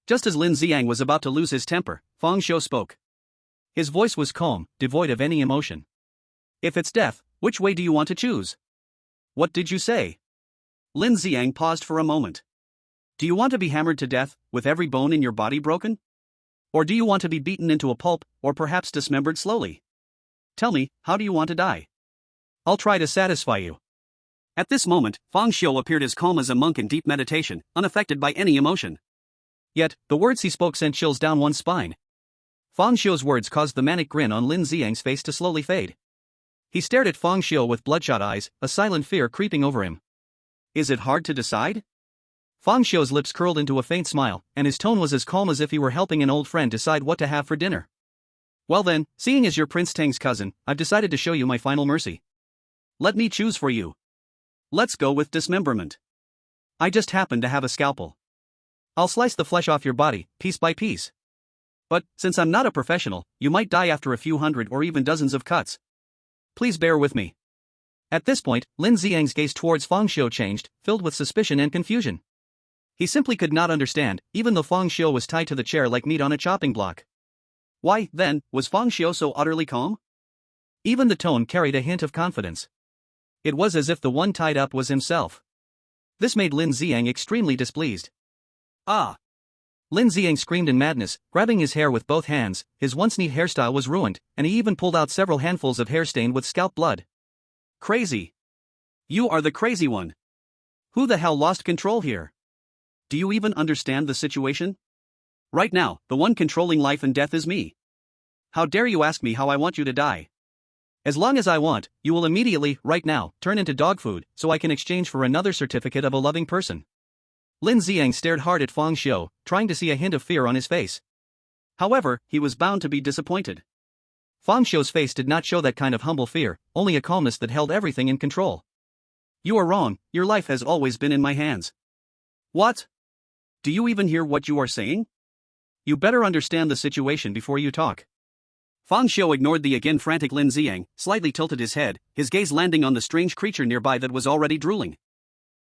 Just as Lin Xiang was about to lose his temper, Fang Xiu spoke. His voice was calm, devoid of any emotion. If it's death, which way do you want to choose? What did you say? Lin Xiang paused for a moment. Do you want to be hammered to death, with every bone in your body broken? Or do you want to be beaten into a pulp, or perhaps dismembered slowly? Tell me, how do you want to die? I'll try to satisfy you. At this moment, Fang Xiu appeared as calm as a monk in deep meditation, unaffected by any emotion. Yet, the words he spoke sent chills down one's spine. Fang Xiu's words caused the manic grin on Lin Xiang's face to slowly fade. He stared at Fang Xiu with bloodshot eyes, a silent fear creeping over him. Is it hard to decide? Fang Xiu's lips curled into a faint smile, and his tone was as calm as if he were helping an old friend decide what to have for dinner. Well then, seeing as you're Prince Tang's cousin, I've decided to show you my final mercy. Let me choose for you. Let's go with dismemberment. I just happen to have a scalpel. I'll slice the flesh off your body, piece by piece. But, since I'm not a professional, you might die after a few hundred or even dozens of cuts. Please bear with me. At this point, Lin Xiang's gaze towards Fang Xiu changed, filled with suspicion and confusion. He simply could not understand, even though Fang Xiu was tied to the chair like meat on a chopping block. Why, then, was Fang Xiu so utterly calm? Even the tone carried a hint of confidence. It was as if the one tied up was himself. This made Lin Xiang extremely displeased. Ah! Lin Xiang screamed in madness, grabbing his hair with both hands. His once neat hairstyle was ruined, and he even pulled out several handfuls of hair stained with scalp blood. Crazy! You are the crazy one! Who the hell lost control here? Do you even understand the situation? Right now, the one controlling life and death is me. How dare you ask me how I want you to die? As long as I want, you will immediately, right now, turn into dog food, so I can exchange for another certificate of a loving person. Lin Xiang stared hard at Fang Xiu, trying to see a hint of fear on his face. However, he was bound to be disappointed. Fang Xiu's face did not show that kind of humble fear, only a calmness that held everything in control. You are wrong, your life has always been in my hands. What? Do you even hear what you are saying? You better understand the situation before you talk. Fang Xiu ignored the again frantic Lin Xiang, slightly tilted his head, his gaze landing on the strange creature nearby that was already drooling.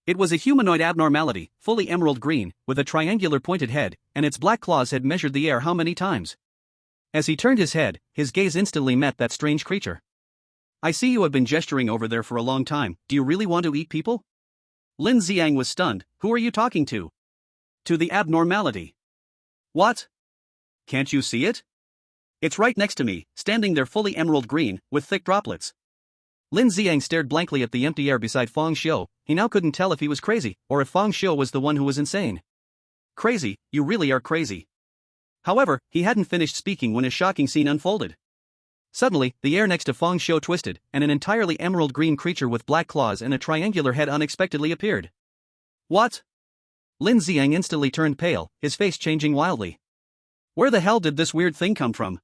It was a humanoid abnormality, fully emerald green, with a triangular pointed head, and its black claws had measured the air how many times. As he turned his head, his gaze instantly met that strange creature. I see you have been gesturing over there for a long time, do you really want to eat people? Lin Xiang was stunned. Who are you talking to? To the abnormality. What? Can't you see it? It's right next to me, standing there fully emerald green, with thick droplets. Lin Xiang stared blankly at the empty air beside Fang Xiu. He now couldn't tell if he was crazy, or if Fang Xiu was the one who was insane. Crazy, you really are crazy. However, he hadn't finished speaking when a shocking scene unfolded. Suddenly, the air next to Fang Xiu twisted, and an entirely emerald green creature with black claws and a triangular head unexpectedly appeared. What? Lin Xiang instantly turned pale, his face changing wildly. Where the hell did this weird thing come from?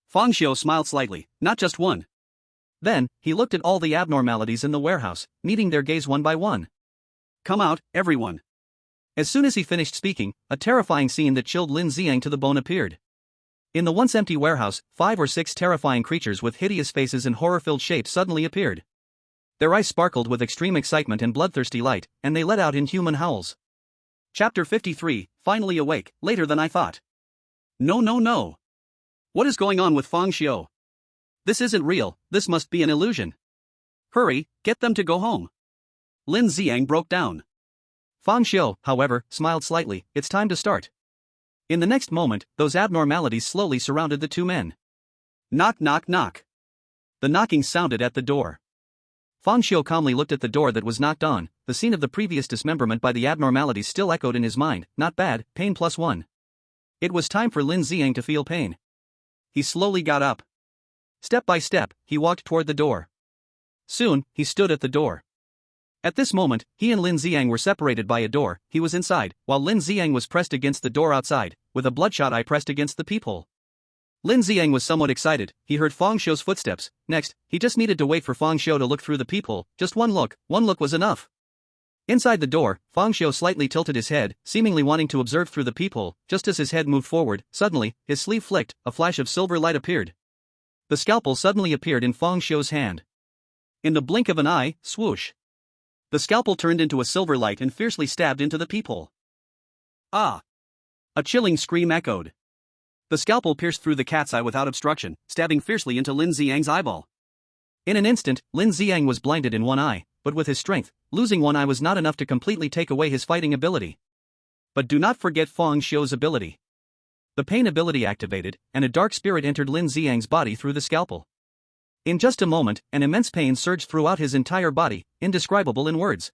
Fang Xiu smiled slightly, not just one. Then, he looked at all the abnormalities in the warehouse, meeting their gaze one by one. Come out, everyone. As soon as he finished speaking, a terrifying scene that chilled Lin Xiang to the bone appeared. In the once empty warehouse, 5 or 6 terrifying creatures with hideous faces and horror-filled shapes suddenly appeared. Their eyes sparkled with extreme excitement and bloodthirsty light, and they let out inhuman howls. Chapter 53, Finally Awake, Later Than I Thought. No no no. What is going on with Fang Xiu? This isn't real, this must be an illusion. Hurry, get them to go home. Lin Xiang broke down. Fang Xiu, however, smiled slightly. It's time to start. In the next moment, those abnormalities slowly surrounded the two men. Knock knock knock. The knocking sounded at the door. Fang Xiu calmly looked at the door that was knocked on. The scene of the previous dismemberment by the abnormalities still echoed in his mind. Not bad, pain +1. It was time for Lin Xiang to feel pain. He slowly got up. Step by step, he walked toward the door. Soon, he stood at the door. At this moment, he and Lin Xiang were separated by a door. He was inside, while Lin Xiang was pressed against the door outside, with a bloodshot eye pressed against the peephole. Lin Xiang was somewhat excited. He heard Fang Xiu's footsteps. Next, he just needed to wait for Fang Xiu to look through the peephole. Just one look was enough. Inside the door, Fang Xiu slightly tilted his head, seemingly wanting to observe through the peephole. Just as his head moved forward, suddenly, his sleeve flicked, a flash of silver light appeared. The scalpel suddenly appeared in Fang Xiu's hand. In the blink of an eye, swoosh. The scalpel turned into a silver light and fiercely stabbed into the peephole. Ah! A chilling scream echoed. The scalpel pierced through the cat's eye without obstruction, stabbing fiercely into Lin Xiang's eyeball. In an instant, Lin Xiang was blinded in one eye, but with his strength, losing one eye was not enough to completely take away his fighting ability. But do not forget Fang Xiu's ability. The pain ability activated, and a dark spirit entered Lin Xiang's body through the scalpel. In just a moment, an immense pain surged throughout his entire body, indescribable in words.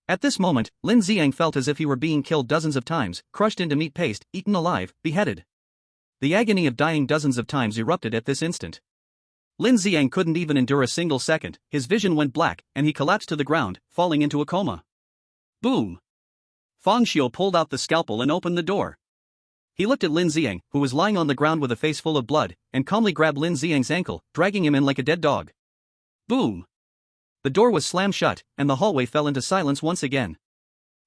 At this moment, Lin Xiang felt as if he were being killed dozens of times, crushed into meat paste, eaten alive, beheaded. The agony of dying dozens of times erupted at this instant. Lin Xiang couldn't even endure a single second. His vision went black, and he collapsed to the ground, falling into a coma. Boom! Fang Xiu pulled out the scalpel and opened the door. He looked at Lin Xiang, who was lying on the ground with a face full of blood, and calmly grabbed Lin Xiang's ankle, dragging him in like a dead dog. Boom! The door was slammed shut, and the hallway fell into silence once again.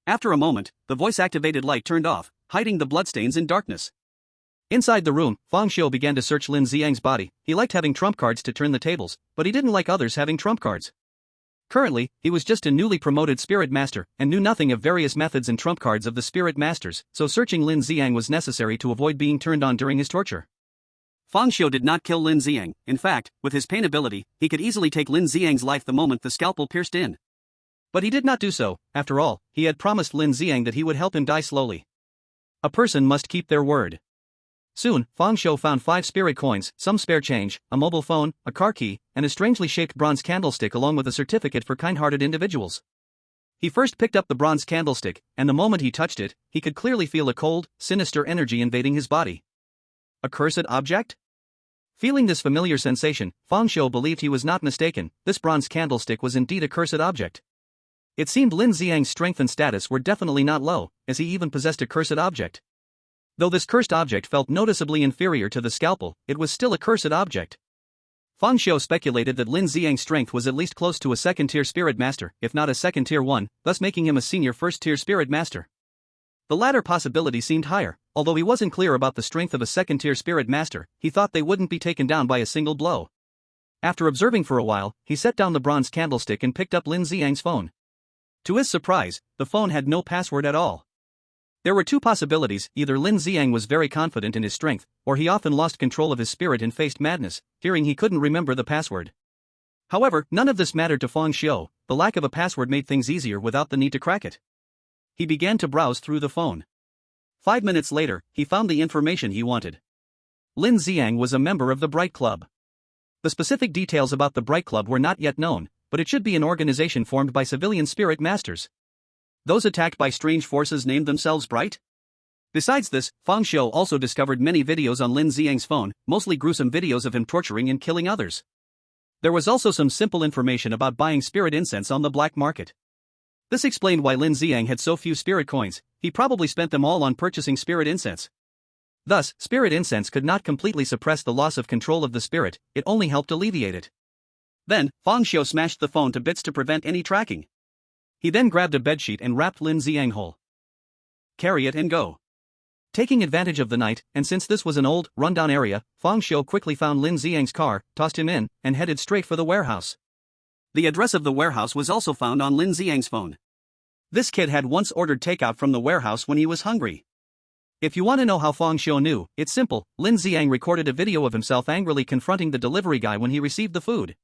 After a moment, the voice-activated light turned off, hiding the bloodstains in darkness. Inside the room, Fang Xiu began to search Lin Xiang's body. He liked having trump cards to turn the tables, but he didn't like others having trump cards. Currently, he was just a newly promoted Spirit Master, and knew nothing of various methods and trump cards of the Spirit Masters, so searching Lin Xiang was necessary to avoid being turned on during his torture. Fang Xiu did not kill Lin Xiang. In fact, with his pain ability, he could easily take Lin Xiang's life the moment the scalpel pierced in. But he did not do so. After all, he had promised Lin Xiang that he would help him die slowly. A person must keep their word. Soon, Fang Xiu found 5 spirit coins, some spare change, a mobile phone, a car key, and a strangely shaped bronze candlestick along with a certificate for kind-hearted individuals. He first picked up the bronze candlestick, and the moment he touched it, he could clearly feel a cold, sinister energy invading his body. A cursed object? Feeling this familiar sensation, Fang Xiu believed he was not mistaken. This bronze candlestick was indeed a cursed object. It seemed Lin Xiang's strength and status were definitely not low, as he even possessed a cursed object. Though this cursed object felt noticeably inferior to the scalpel, it was still a cursed object. Fang Xiu speculated that Lin Xiang's strength was at least close to a second-tier Spirit Master, if not a second-tier one, thus making him a senior first-tier Spirit Master. The latter possibility seemed higher. Although he wasn't clear about the strength of a second-tier Spirit Master, he thought they wouldn't be taken down by a single blow. After observing for a while, he set down the bronze candlestick and picked up Lin Xiang's phone. To his surprise, the phone had no password at all. There were 2 possibilities: either Lin Xiang was very confident in his strength, or he often lost control of his spirit and faced madness, fearing he couldn't remember the password. However, none of this mattered to Fang Xiu. The lack of a password made things easier without the need to crack it. He began to browse through the phone. 5 minutes later, he found the information he wanted. Lin Xiang was a member of the Bright Club. The specific details about the Bright Club were not yet known, but it should be an organization formed by civilian Spirit Masters. Those attacked by strange forces named themselves Bright? Besides this, Fang Xiu also discovered many videos on Lin Xiang's phone, mostly gruesome videos of him torturing and killing others. There was also some simple information about buying spirit incense on the black market. This explained why Lin Xiang had so few spirit coins. He probably spent them all on purchasing spirit incense. Thus, spirit incense could not completely suppress the loss of control of the spirit, it only helped alleviate it. Then, Fang Xiu smashed the phone to bits to prevent any tracking. He then grabbed a bedsheet and wrapped Lin Xiang whole. Carry it and go. Taking advantage of the night, and since this was an old, run-down area, Fang Xiu quickly found Lin Xiang's car, tossed him in, and headed straight for the warehouse. The address of the warehouse was also found on Lin Xiang's phone. This kid had once ordered takeout from the warehouse when he was hungry. If you want to know how Fang Xiu knew, it's simple. Lin Xiang recorded a video of himself angrily confronting the delivery guy when he received the food.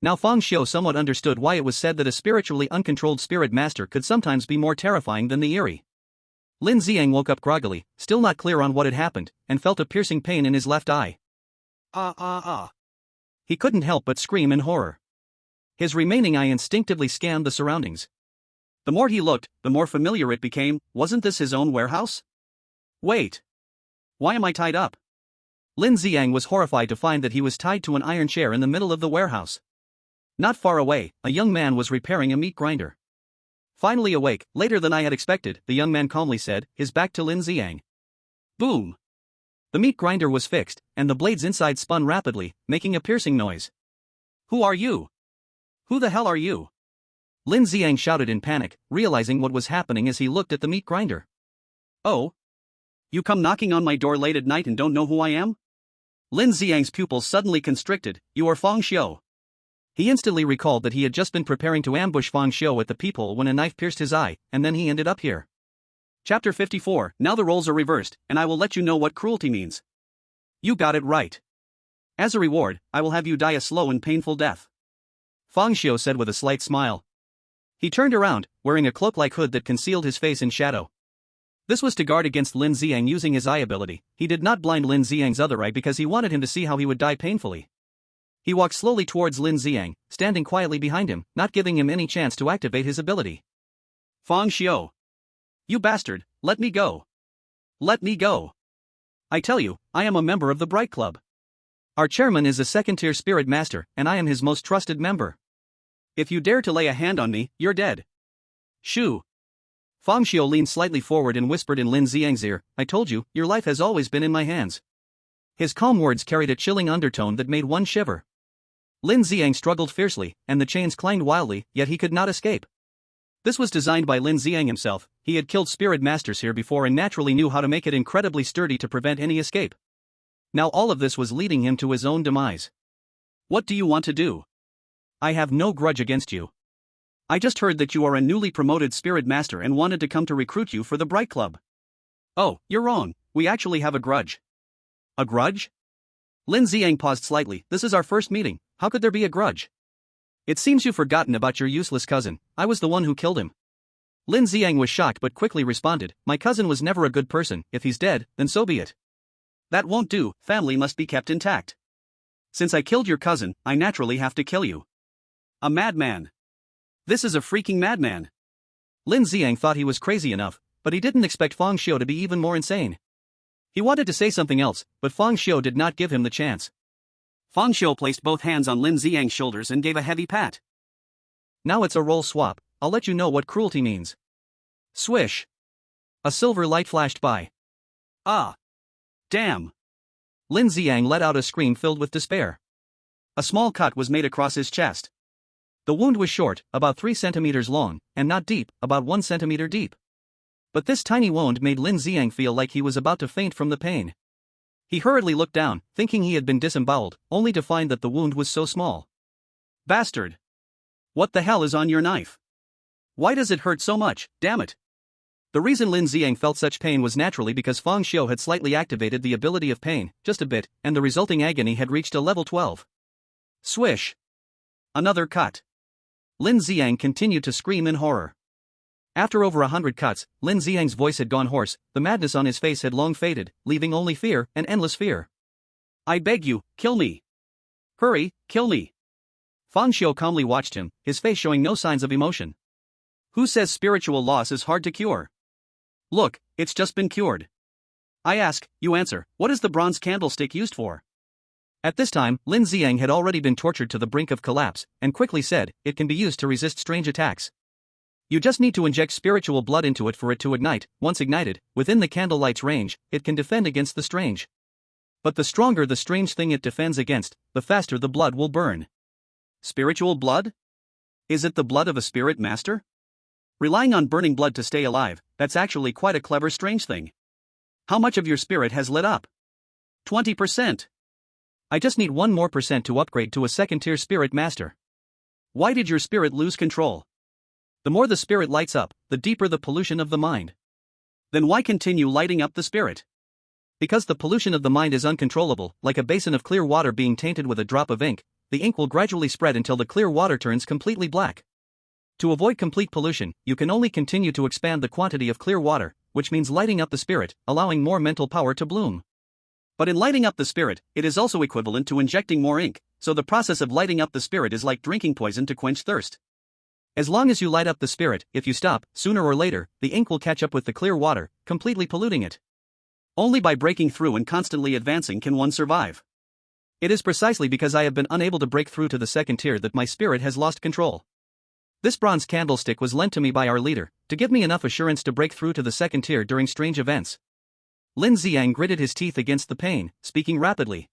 Now Fang Xiu somewhat understood why it was said that a spiritually uncontrolled spirit master could sometimes be more terrifying than the Eerie. Lin Xiang woke up groggily, still not clear on what had happened, and felt a piercing pain in his left eye. He couldn't help but scream in horror. His remaining eye instinctively scanned the surroundings. The more he looked, the more familiar it became. Wasn't this his own warehouse? Wait. Why am I tied up? Lin Xiang was horrified to find that he was tied to an iron chair in the middle of the warehouse. Not far away, a young man was repairing a meat grinder. Finally awake, later than I had expected, the young man calmly said, his back to Lin Xiang. Boom! The meat grinder was fixed, and the blades inside spun rapidly, making a piercing noise. Who are you? Who the hell are you? Lin Xiang shouted in panic, realizing what was happening as he looked at the meat grinder. Oh? You come knocking on my door late at night and don't know who I am? Lin Xiang's pupils suddenly constricted. You are Fang Xiu. He instantly recalled that he had just been preparing to ambush Fang Xiu at the peephole when a knife pierced his eye, and then he ended up here. Chapter 54. Now the roles are reversed, and I will let you know what cruelty means. You got it right. As a reward, I will have you die a slow and painful death. Fang Xiu said with a slight smile. He turned around, wearing a cloak-like hood that concealed his face in shadow. This was to guard against Lin Xiang using his eye ability. He did not blind Lin Xiang's other eye because he wanted him to see how he would die painfully. He walked slowly towards Lin Xiang, standing quietly behind him, not giving him any chance to activate his ability. Fang Xiu. You bastard, let me go. Let me go. I tell you, I am a member of the Bright Club. Our chairman is a second-tier spirit master, and I am his most trusted member. If you dare to lay a hand on me, you're dead. Shoo. Fang Xiu leaned slightly forward and whispered in Lin Xiang's ear, I told you, your life has always been in my hands. His calm words carried a chilling undertone that made one shiver. Lin Xiang struggled fiercely, and the chains clanged wildly, yet he could not escape. This was designed by Lin Xiang himself. He had killed spirit masters here before and naturally knew how to make it incredibly sturdy to prevent any escape. Now all of this was leading him to his own demise. What do you want to do? I have no grudge against you. I just heard that you are a newly promoted spirit master and wanted to come to recruit you for the Bright Club. Oh, you're wrong, we actually have a grudge. A grudge? Lin Xiang paused slightly. This is our first meeting, how could there be a grudge? It seems you've forgotten about your useless cousin. I was the one who killed him. Lin Xiang was shocked but quickly responded, my cousin was never a good person. If he's dead, then so be it. That won't do, family must be kept intact. Since I killed your cousin, I naturally have to kill you. A madman. This is a freaking madman. Lin Xiang thought he was crazy enough, but he didn't expect Fang Xiu to be even more insane. He wanted to say something else, but Fang Xiu did not give him the chance. Fang Xiu placed both hands on Lin Xiang's shoulders and gave a heavy pat. Now it's a role swap, I'll let you know what cruelty means. Swish. A silver light flashed by. Ah. Damn. Lin Xiang let out a scream filled with despair. A small cut was made across his chest. The wound was short, about 3 centimeters long, and not deep, about 1 centimeter deep. But this tiny wound made Lin Xiang feel like he was about to faint from the pain. He hurriedly looked down, thinking he had been disemboweled, only to find that the wound was so small. Bastard! What the hell is on your knife? Why does it hurt so much, damn it? The reason Lin Xiang felt such pain was naturally because Fang Xiu had slightly activated the ability of pain, just a bit, and the resulting agony had reached a level 12. Swish! Another cut. Lin Xiang continued to scream in horror. After over 100 cuts, Lin Xiang's voice had gone hoarse, the madness on his face had long faded, leaving only fear and endless fear. I beg you, kill me. Hurry, kill me. Fang Xiu calmly watched him, his face showing no signs of emotion. Who says spiritual loss is hard to cure? Look, it's just been cured. I ask, you answer, what is the bronze candlestick used for? At this time, Lin Xiang had already been tortured to the brink of collapse, and quickly said, it can be used to resist strange attacks. You just need to inject spiritual blood into it for it to ignite. Once ignited, within the candlelight's range, it can defend against the strange. But the stronger the strange thing it defends against, the faster the blood will burn. Spiritual blood? Is it the blood of a spirit master? Relying on burning blood to stay alive, that's actually quite a clever strange thing. How much of your spirit has lit up? 20%. I just need 1 more % to upgrade to a second-tier spirit master. Why did your spirit lose control? The more the spirit lights up, the deeper the pollution of the mind. Then why continue lighting up the spirit? Because the pollution of the mind is uncontrollable, like a basin of clear water being tainted with a drop of ink, the ink will gradually spread until the clear water turns completely black. To avoid complete pollution, you can only continue to expand the quantity of clear water, which means lighting up the spirit, allowing more mental power to bloom. But in lighting up the spirit, it is also equivalent to injecting more ink, so the process of lighting up the spirit is like drinking poison to quench thirst. As long as you light up the spirit, if you stop, sooner or later, the ink will catch up with the clear water, completely polluting it. Only by breaking through and constantly advancing can one survive. It is precisely because I have been unable to break through to the second tier that my spirit has lost control. This bronze candlestick was lent to me by our leader, to give me enough assurance to break through to the second tier during strange events. Lin Xiang gritted his teeth against the pain, speaking rapidly.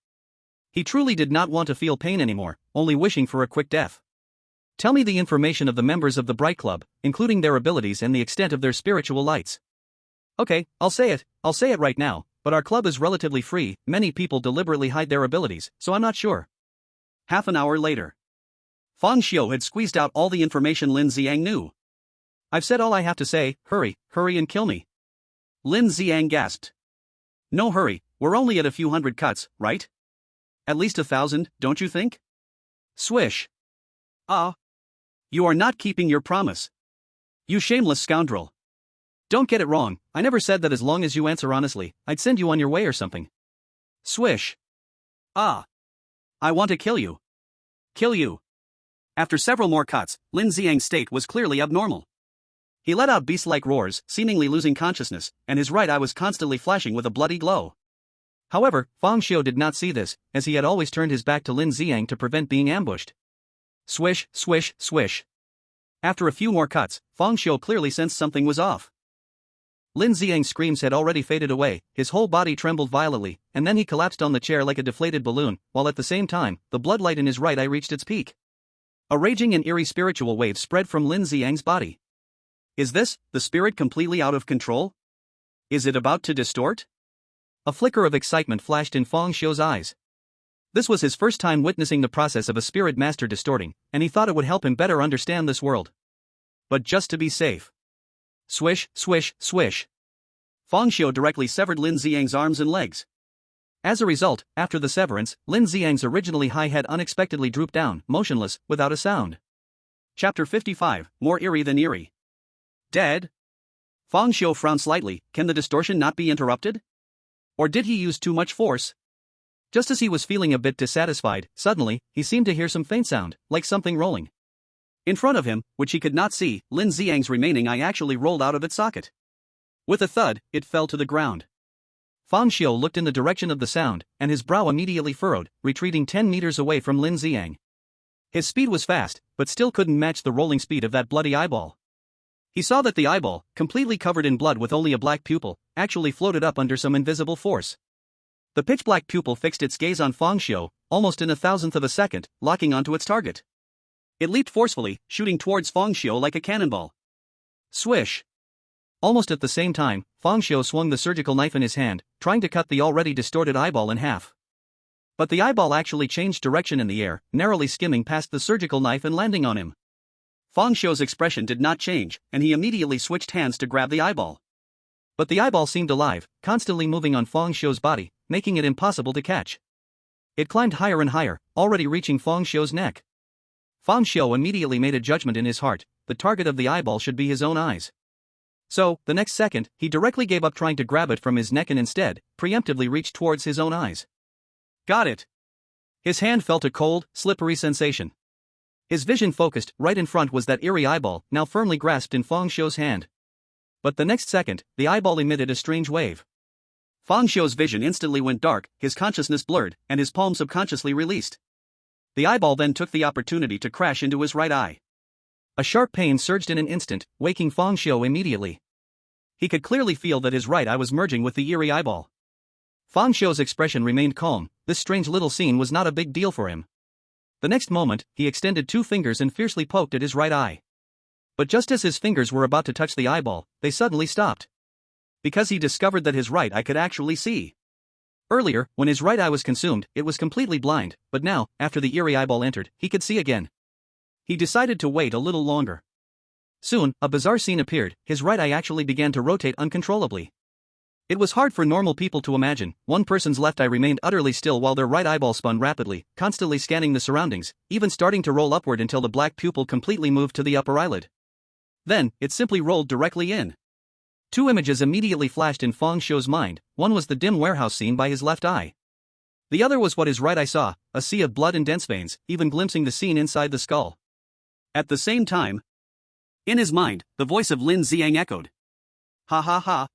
He truly did not want to feel pain anymore, only wishing for a quick death. Tell me the information of the members of the Bright Club, including their abilities and the extent of their spiritual lights. Okay, I'll say it right now, but our club is relatively free, many people deliberately hide their abilities, so I'm not sure. Half an hour later. Fang Xiu had squeezed out all the information Lin Xiang knew. I've said all I have to say, hurry and kill me. Lin Xiang gasped. No hurry, we're only at a few hundred cuts, right? At least 1,000, don't you think? Swish. You are not keeping your promise. You shameless scoundrel. Don't get it wrong, I never said that as long as you answer honestly, I'd send you on your way or something. Swish. I want to kill you. Kill you. After several more cuts, Lin Xiang's state was clearly abnormal. He let out beast-like roars, seemingly losing consciousness, and his right eye was constantly flashing with a bloody glow. However, Fang Xiu did not see this, as he had always turned his back to Lin Xiang to prevent being ambushed. Swish, swish, swish. After a few more cuts, Fang Xiu clearly sensed something was off. Lin Xiang's screams had already faded away, his whole body trembled violently, and then he collapsed on the chair like a deflated balloon, while at the same time, the bloodlight in his right eye reached its peak. A raging and eerie spiritual wave spread from Lin Xiang's body. Is this, the spirit completely out of control? Is it about to distort? A flicker of excitement flashed in Fang Xiu's eyes. This was his first time witnessing the process of a spirit master distorting, and he thought it would help him better understand this world. But just to be safe. Swish, swish, swish. Fang Xiu directly severed Lin Xiang's arms and legs. As a result, after the severance, Lin Xiang's originally high head unexpectedly drooped down, motionless, without a sound. Chapter 55, More Eerie Than Eerie. Dead? Fang Xiu frowned slightly. Can the distortion not be interrupted? Or did he use too much force? Just as he was feeling a bit dissatisfied, suddenly, he seemed to hear some faint sound, like something rolling. In front of him, which he could not see, Lin Xiang's remaining eye actually rolled out of its socket. With a thud, it fell to the ground. Fang Xiu looked in the direction of the sound, and his brow immediately furrowed, retreating 10 meters away from Lin Xiang. His speed was fast, but still couldn't match the rolling speed of that bloody eyeball. He saw that the eyeball, completely covered in blood with only a black pupil, actually floated up under some invisible force. The pitch-black pupil fixed its gaze on Fang Xiu, almost in 1,000th of a second, locking onto its target. It leaped forcefully, shooting towards Fang Xiu like a cannonball. Swish! Almost at the same time, Fang Xiu swung the surgical knife in his hand, trying to cut the already distorted eyeball in half. But the eyeball actually changed direction in the air, narrowly skimming past the surgical knife and landing on him. Fang Xiu's expression did not change, and he immediately switched hands to grab the eyeball. But the eyeball seemed alive, constantly moving on Fang Xiu's body, making it impossible to catch. It climbed higher and higher, already reaching Fang Xiu's neck. Fang Xiu immediately made a judgment in his heart: the target of the eyeball should be his own eyes. So, the next second, he directly gave up trying to grab it from his neck and instead, preemptively reached towards his own eyes. Got it! His hand felt a cold, slippery sensation. His vision focused, right in front was that eerie eyeball, now firmly grasped in Fang Xiu's hand. But the next second, the eyeball emitted a strange wave. Fang Xiu's vision instantly went dark, his consciousness blurred, and his palm subconsciously released. The eyeball then took the opportunity to crash into his right eye. A sharp pain surged in an instant, waking Fang Xiu immediately. He could clearly feel that his right eye was merging with the Eerie eyeball. Fang Xiu's expression remained calm. This strange little scene was not a big deal for him. The next moment, he extended 2 fingers and fiercely poked at his right eye. But just as his fingers were about to touch the eyeball, they suddenly stopped. Because he discovered that his right eye could actually see. Earlier, when his right eye was consumed, it was completely blind, but now, after the Eerie eyeball entered, he could see again. He decided to wait a little longer. Soon, a bizarre scene appeared. His right eye actually began to rotate uncontrollably. It was hard for normal people to imagine. One person's left eye remained utterly still while their right eyeball spun rapidly, constantly scanning the surroundings, even starting to roll upward until the black pupil completely moved to the upper eyelid. Then, it simply rolled directly in. 2 images immediately flashed in Fang Xiu's mind. One was the dim warehouse scene by his left eye. The other was what his right eye saw, a sea of blood and dense veins, even glimpsing the scene inside the skull. At the same time, in his mind, the voice of Lin Xiang echoed. Ha ha ha.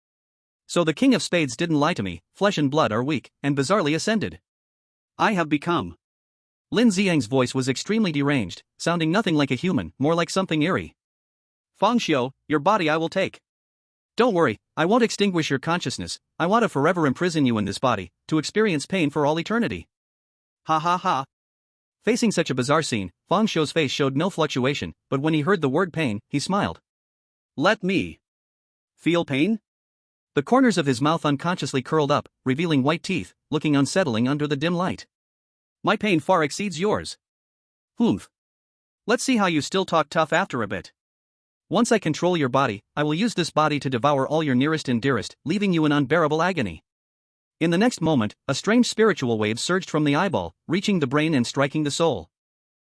So the King of Spades didn't lie to me. Flesh and blood are weak, and bizarrely ascended. I have become. Lin Xiang's voice was extremely deranged, sounding nothing like a human, more like something eerie. Fang Xiu, your body I will take. Don't worry, I won't extinguish your consciousness. I want to forever imprison you in this body, to experience pain for all eternity. Ha ha ha. Facing such a bizarre scene, Fang Xiu's face showed no fluctuation, but when he heard the word pain, he smiled. Let me feel pain? The corners of his mouth unconsciously curled up, revealing white teeth, looking unsettling under the dim light. My pain far exceeds yours. Humph. Let's see how you still talk tough after a bit. Once I control your body, I will use this body to devour all your nearest and dearest, leaving you in unbearable agony. In the next moment, a strange spiritual wave surged from the eyeball, reaching the brain and striking the soul.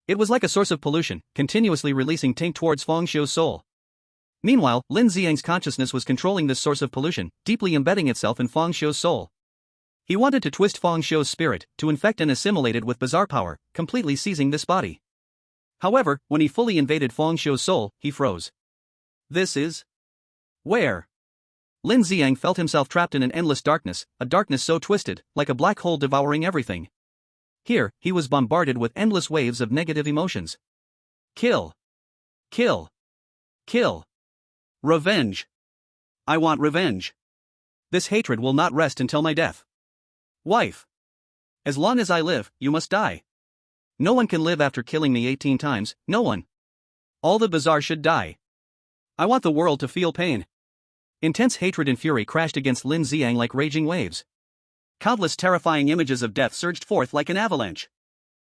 It was like a source of pollution, continuously releasing taint towards Fang Xiu's soul. Meanwhile, Lin Xiang's consciousness was controlling this source of pollution, deeply embedding itself in Fang Xiu's soul. He wanted to twist Fang Xiu's spirit, to infect and assimilate it with bizarre power, completely seizing this body. However, when he fully invaded Fang Xiu's soul, he froze. This is... where? Lin Xiang felt himself trapped in an endless darkness, a darkness so twisted, like a black hole devouring everything. Here, he was bombarded with endless waves of negative emotions. Kill. Kill. Kill. Revenge. I want revenge. This hatred will not rest until my death. Wife. As long as I live, you must die. No one can live after killing me 18 times, no one. All the bizarre should die. I want the world to feel pain. Intense hatred and fury crashed against Lin Xiang like raging waves. Countless terrifying images of death surged forth like an avalanche.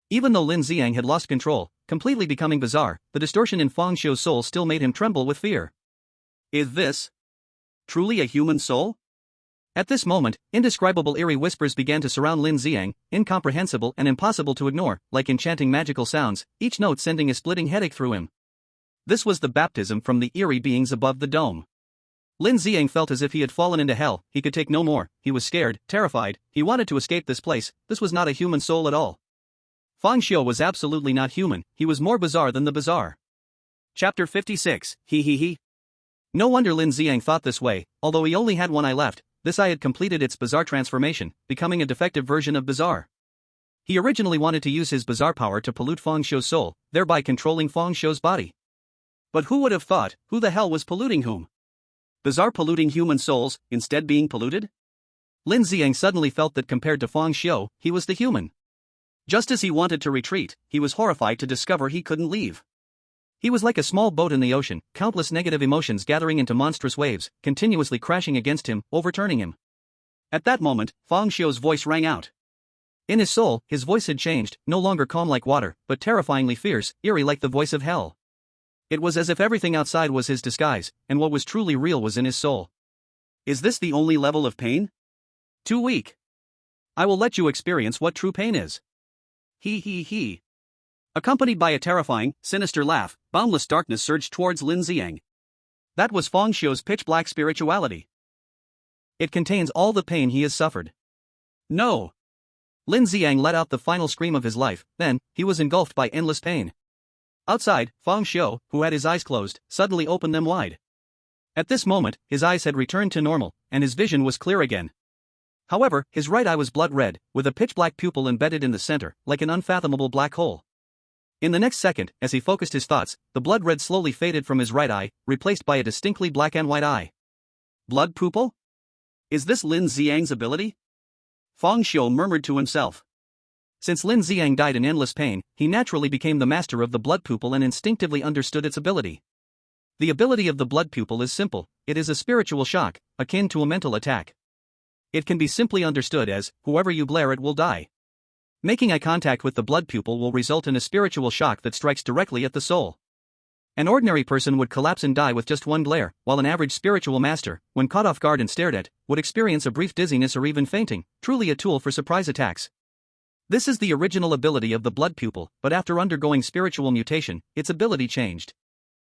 Even though Lin Xiang had lost control, completely becoming bizarre, the distortion in Fang Xiu's soul still made him tremble with fear. Is this truly a human soul? At this moment, indescribable eerie whispers began to surround Lin Xiang, incomprehensible and impossible to ignore, like enchanting magical sounds, each note sending a splitting headache through him. This was the baptism from the eerie beings above the dome. Lin Xiang felt as if he had fallen into hell. He could take no more. He was scared, terrified. He wanted to escape this place. This was not a human soul at all. Fang Xiu was absolutely not human. He was more bizarre than the bizarre. Chapter 56. He. No wonder Lin Xiang thought this way. Although he only had one eye left, this eye had completed its bizarre transformation, becoming a defective version of bizarre. He originally wanted to use his bizarre power to pollute Fang Xiu's soul, thereby controlling Fang Xiu's body. But who would have thought? Who the hell was polluting whom? Bizarre polluting human souls, instead being polluted? Lin Xiang suddenly felt that compared to Fang Xiu, he was the human. Just as he wanted to retreat, he was horrified to discover he couldn't leave. He was like a small boat in the ocean, countless negative emotions gathering into monstrous waves, continuously crashing against him, overturning him. At that moment, Fang Xiu's voice rang out. In his soul, his voice had changed, no longer calm like water, but terrifyingly fierce, eerie like the voice of hell. It was as if everything outside was his disguise, and what was truly real was in his soul. Is this the only level of pain? Too weak. I will let you experience what true pain is. He. Accompanied by a terrifying, sinister laugh, boundless darkness surged towards Lin Xiang. That was Fang Xiu's pitch-black spirituality. It contains all the pain he has suffered. No. Lin Xiang let out the final scream of his life, then, he was engulfed by endless pain. Outside, Fang Xiu, who had his eyes closed, suddenly opened them wide. At this moment, his eyes had returned to normal, and his vision was clear again. However, his right eye was blood red, with a pitch-black pupil embedded in the center, like an unfathomable black hole. In the next second, as he focused his thoughts, the blood red slowly faded from his right eye, replaced by a distinctly black and white eye. Blood pupil? Is this Lin Xiang's ability? Fang Xiu murmured to himself. Since Lin Xiang died in endless pain, he naturally became the master of the blood pupil and instinctively understood its ability. The ability of the blood pupil is simple, it is a spiritual shock, akin to a mental attack. It can be simply understood as, whoever you glare at will die. Making eye contact with the blood pupil will result in a spiritual shock that strikes directly at the soul. An ordinary person would collapse and die with just one glare, while an average spiritual master, when caught off guard and stared at, would experience a brief dizziness or even fainting, truly a tool for surprise attacks. This is the original ability of the blood pupil, but after undergoing spiritual mutation, its ability changed.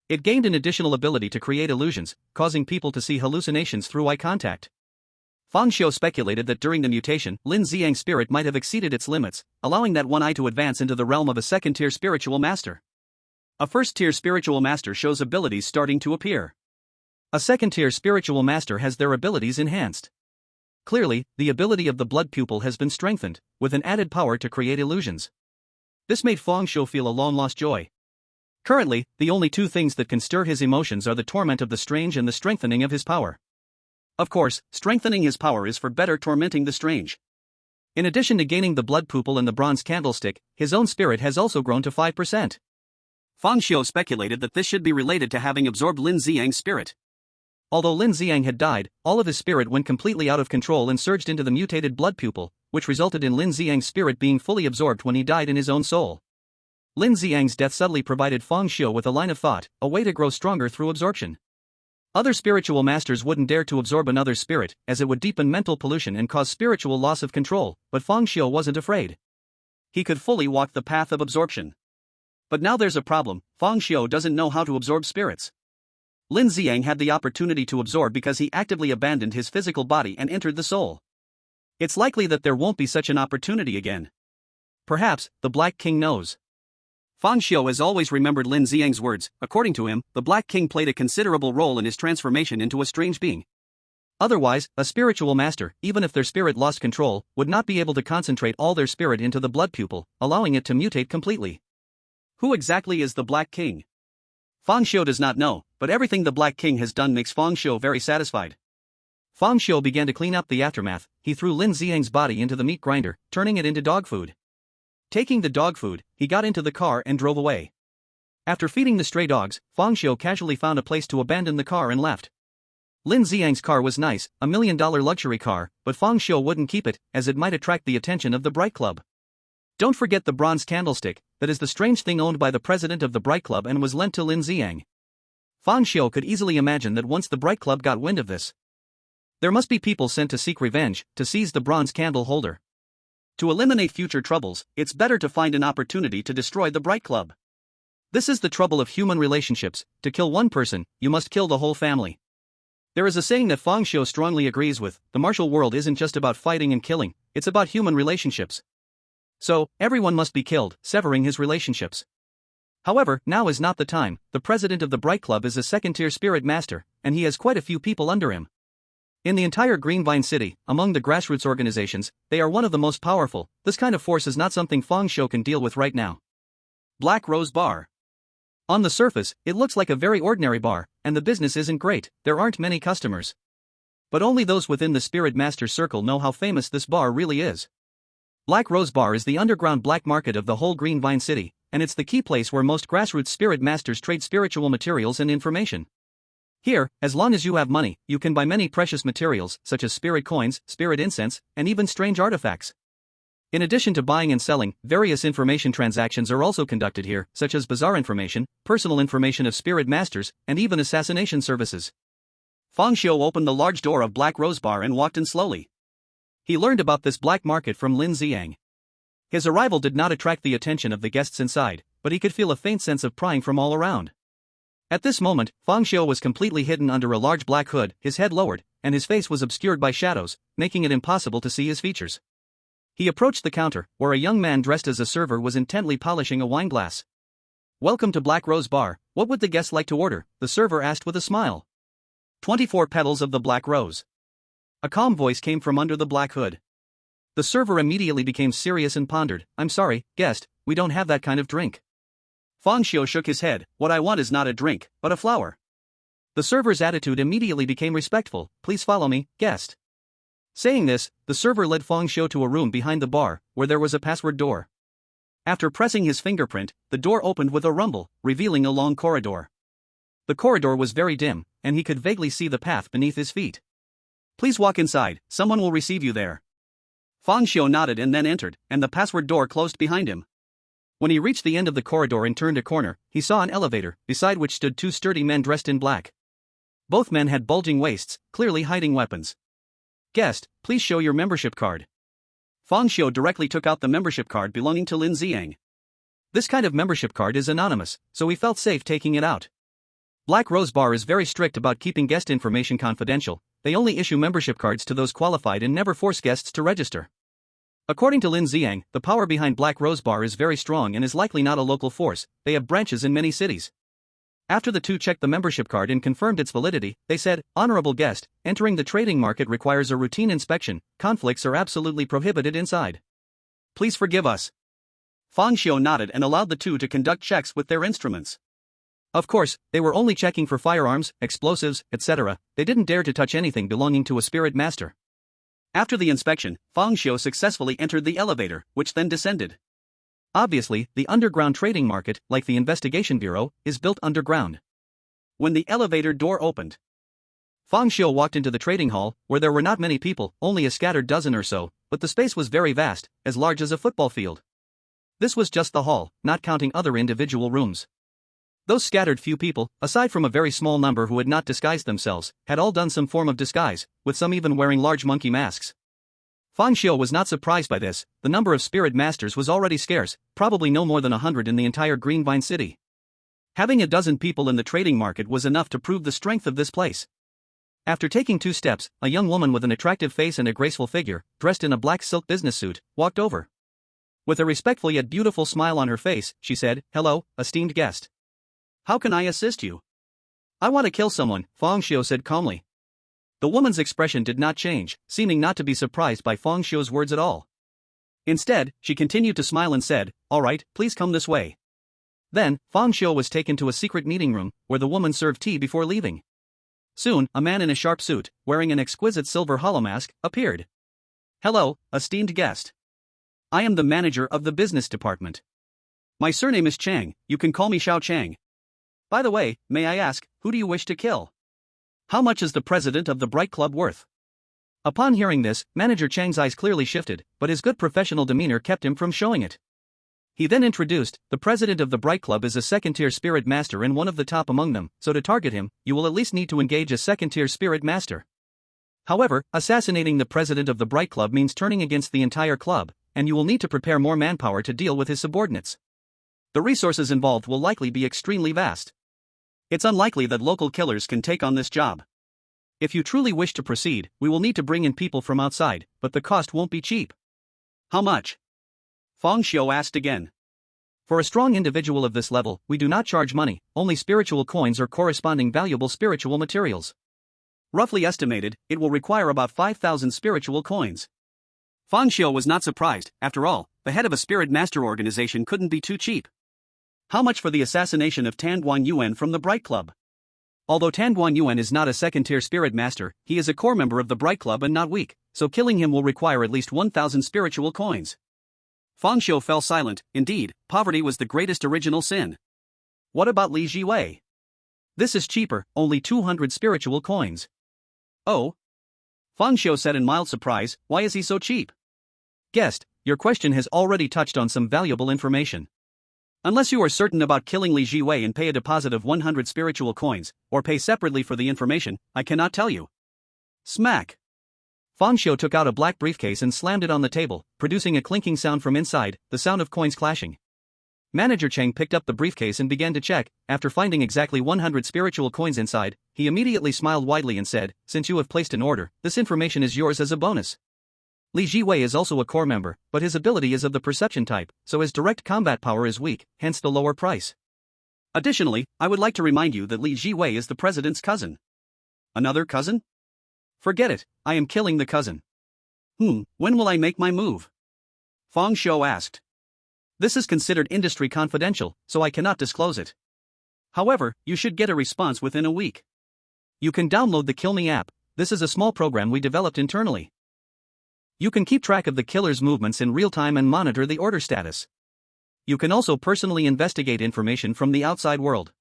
It gained an additional ability to create illusions, causing people to see hallucinations through eye contact. Fang Xiu speculated that during the mutation, Lin Xiang's spirit might have exceeded its limits, allowing that one eye to advance into the realm of a second-tier spiritual master. A first-tier spiritual master shows abilities starting to appear. A second-tier spiritual master has their abilities enhanced. Clearly, the ability of the blood pupil has been strengthened, with an added power to create illusions. This made Fang Xiu feel a long-lost joy. Currently, the only two things that can stir his emotions are the torment of the strange and the strengthening of his power. Of course, strengthening his power is for better tormenting the strange. In addition to gaining the blood pupil and the bronze candlestick, his own spirit has also grown to 5%. Fang Xiu speculated that this should be related to having absorbed Lin Xiang's spirit. Although Lin Xiang had died, all of his spirit went completely out of control and surged into the mutated blood pupil, which resulted in Lin Xiang's spirit being fully absorbed when he died in his own soul. Lin Xiang's death subtly provided Fang Xiu with a line of thought, a way to grow stronger through absorption. Other spiritual masters wouldn't dare to absorb another's spirit, as it would deepen mental pollution and cause spiritual loss of control, but Fang Xiu wasn't afraid. He could fully walk the path of absorption. But now there's a problem, Fang Xiu doesn't know how to absorb spirits. Lin Xiang had the opportunity to absorb because he actively abandoned his physical body and entered the soul. It's likely that there won't be such an opportunity again. Perhaps, the Black King knows. Fang Xiu has always remembered Lin Xiang's words. According to him, the Black King played a considerable role in his transformation into a strange being. Otherwise, a spiritual master, even if their spirit lost control, would not be able to concentrate all their spirit into the blood pupil, allowing it to mutate completely. Who exactly is the Black King? Fang Xiu does not know, but everything the Black King has done makes Fang Xiu very satisfied. Fang Xiu began to clean up the aftermath. He threw Lin Xiang's body into the meat grinder, turning it into dog food. Taking the dog food, he got into the car and drove away. After feeding the stray dogs, Fang Xiu casually found a place to abandon the car and left. Lin Xiang's car was nice, $1 million luxury car, but Fang Xiu wouldn't keep it, as it might attract the attention of the Bright Club. Don't forget the bronze candlestick, that is the strange thing owned by the president of the Bright Club and was lent to Lin Xiang. Fang Xiu could easily imagine that once the Bright Club got wind of this, there must be people sent to seek revenge, to seize the bronze candle holder. To eliminate future troubles, it's better to find an opportunity to destroy the Bright Club. This is the trouble of human relationships. To kill one person, you must kill the whole family. There is a saying that Fang Xiu strongly agrees with: the martial world isn't just about fighting and killing, it's about human relationships. So, everyone must be killed, severing his relationships. However, now is not the time. The president of the Bright Club is a second-tier spirit master, and he has quite a few people under him. In the entire Greenvine City, among the grassroots organizations, they are one of the most powerful. This kind of force is not something Fang Xiu can deal with right now. Black Rose Bar. On the surface, it looks like a very ordinary bar, and the business isn't great. There aren't many customers. But only those within the Spirit Master circle know how famous this bar really is. Black Rose Bar is the underground black market of the whole Greenvine City, and it's the key place where most grassroots spirit masters trade spiritual materials and information. Here, as long as you have money, you can buy many precious materials, such as spirit coins, spirit incense, and even strange artifacts. In addition to buying and selling, various information transactions are also conducted here, such as bazaar information, personal information of spirit masters, and even assassination services. Fang Xiu opened the large door of Black Rose Bar and walked in slowly. He learned about this black market from Lin Xiang. His arrival did not attract the attention of the guests inside, but he could feel a faint sense of prying from all around. At this moment, Fang Xiu was completely hidden under a large black hood, his head lowered, and his face was obscured by shadows, making it impossible to see his features. He approached the counter, where a young man dressed as a server was intently polishing a wine glass. "Welcome to Black Rose Bar. What would the guests like to order?" the server asked with a smile. 24 petals of the black rose. A calm voice came from under the black hood. The server immediately became serious and pondered. "I'm sorry, guest, we don't have that kind of drink." Fang Xiu shook his head. What I want is not a drink, but a flower. The server's attitude immediately became respectful. Please follow me, guest. Saying this, the server led Fang Xiu to a room behind the bar, where there was a password door. After pressing his fingerprint, the door opened with a rumble, revealing a long corridor. The corridor was very dim, and he could vaguely see the path beneath his feet. Please walk inside, someone will receive you there. Fang Xiu nodded and then entered, and the password door closed behind him. When he reached the end of the corridor and turned a corner, he saw an elevator, beside which stood two sturdy men dressed in black. Both men had bulging waists, clearly hiding weapons. Guest, please show your membership card. Fang Xiu directly took out the membership card belonging to Lin Ziang. This kind of membership card is anonymous, so he felt safe taking it out. Black Rose Bar is very strict about keeping guest information confidential. They only issue membership cards to those qualified and never force guests to register. According to Lin Ziang, the power behind Black Rose Bar is very strong and is likely not a local force. They have branches in many cities. After the two checked the membership card and confirmed its validity, they said, "Honorable guest, entering the trading market requires a routine inspection. Conflicts are absolutely prohibited inside. Please forgive us." Fang Xiu nodded and allowed the two to conduct checks with their instruments. Of course, they were only checking for firearms, explosives, etc. They didn't dare to touch anything belonging to a spirit master. After the inspection, Fang Xiu successfully entered the elevator, which then descended. Obviously, the underground trading market, like the investigation bureau, is built underground. When the elevator door opened, Fang Xiu walked into the trading hall, where there were not many people, only a scattered dozen or so, but the space was very vast, as large as a football field. This was just the hall, not counting other individual rooms. Those scattered few people, aside from a very small number who had not disguised themselves, had all done some form of disguise, with some even wearing large monkey masks. Fang Xiu was not surprised by this. The number of spirit masters was already scarce, probably no more than 100 in the entire Greenvine city. Having a dozen people in the trading market was enough to prove the strength of this place. After taking 2 steps, a young woman with an attractive face and a graceful figure, dressed in a black silk business suit, walked over. With a respectful yet beautiful smile on her face, she said, "Hello, esteemed guest. How can I assist you?" "I want to kill someone," Fang Xiu said calmly. The woman's expression did not change, seeming not to be surprised by Fang Xiu's words at all. Instead, she continued to smile and said, "All right, please come this way." Then, Fang Xiu was taken to a secret meeting room, where the woman served tea before leaving. Soon, a man in a sharp suit, wearing an exquisite silver hollow mask, appeared. "Hello, esteemed guest. I am the manager of the business department. My surname is Chang, you can call me Xiao Chang. By the way, may I ask, who do you wish to kill? How much is the president of the Bright Club worth?" Upon hearing this, Manager Chang's eyes clearly shifted, but his good professional demeanor kept him from showing it. He then introduced, "The president of the Bright Club is a second-tier spirit master and one of the top among them, so to target him, you will at least need to engage a second-tier spirit master. However, assassinating the president of the Bright Club means turning against the entire club, and you will need to prepare more manpower to deal with his subordinates. The resources involved will likely be extremely vast. It's unlikely that local killers can take on this job. If you truly wish to proceed, we will need to bring in people from outside, but the cost won't be cheap." "How much?" Fang Xiu asked again. "For a strong individual of this level, we do not charge money, only spiritual coins or corresponding valuable spiritual materials. Roughly estimated, it will require about 5,000 spiritual coins." Fang Xiu was not surprised. After all, the head of a spirit master organization couldn't be too cheap. How much for the assassination of Tan Guan Yuan from the Bright Club? Although Tan Guan Yuan is not a second-tier spirit master, he is a core member of the Bright Club and not weak, so killing him will require at least 1,000 spiritual coins. Fang Xiu fell silent. Indeed, poverty was the greatest original sin. What about Li Jiwei? This is cheaper, only 200 spiritual coins. Oh? Fang Xiu said in mild surprise, why is he so cheap? Guest, your question has already touched on some valuable information. Unless you are certain about killing Li Jiwei and pay a deposit of 100 spiritual coins, or pay separately for the information, I cannot tell you. Smack! Fang Xiu took out a black briefcase and slammed it on the table, producing a clinking sound from inside, the sound of coins clashing. Manager Cheng picked up the briefcase and began to check. After finding exactly 100 spiritual coins inside, he immediately smiled widely and said, "Since you have placed an order, this information is yours as a bonus." Li Jiwei is also a core member, but his ability is of the perception type, so his direct combat power is weak, hence the lower price. Additionally, I would like to remind you that Li Jiwei is the president's cousin. Another cousin? Forget it, I am killing the cousin. When will I make my move? Fang Xiu asked. This is considered industry confidential, so I cannot disclose it. However, you should get a response within a week. You can download the Kill Me app. This is a small program we developed internally. You can keep track of the killer's movements in real time and monitor the order status. You can also personally investigate information from the outside world.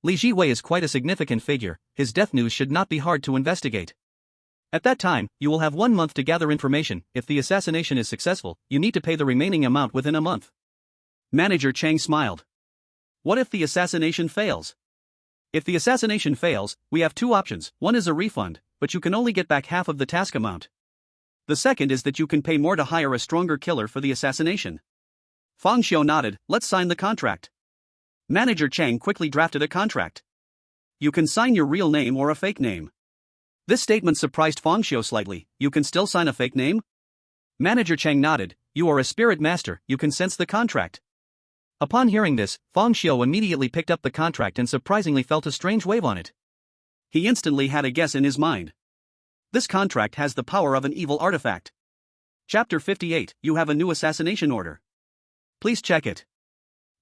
Li Jiwei is quite a significant figure, his death news should not be hard to investigate. At that time, you will have 1 month to gather information. If the assassination is successful, you need to pay the remaining amount within a month. Manager Chang smiled. What if the assassination fails? If the assassination fails, we have 2 options. One is a refund, but you can only get back half of the task amount. The second is that you can pay more to hire a stronger killer for the assassination. Fang Xiu nodded. Let's sign the contract. Manager Chang quickly drafted a contract. You can sign your real name or a fake name. This statement surprised Fang Xiu slightly. You can still sign a fake name? Manager Chang nodded. You are a spirit master, you can sense the contract. Upon hearing this, Fang Xiu immediately picked up the contract and surprisingly felt a strange wave on it. He instantly had a guess in his mind. This contract has the power of an evil artifact. Chapter 58, You have a new assassination order. Please check it.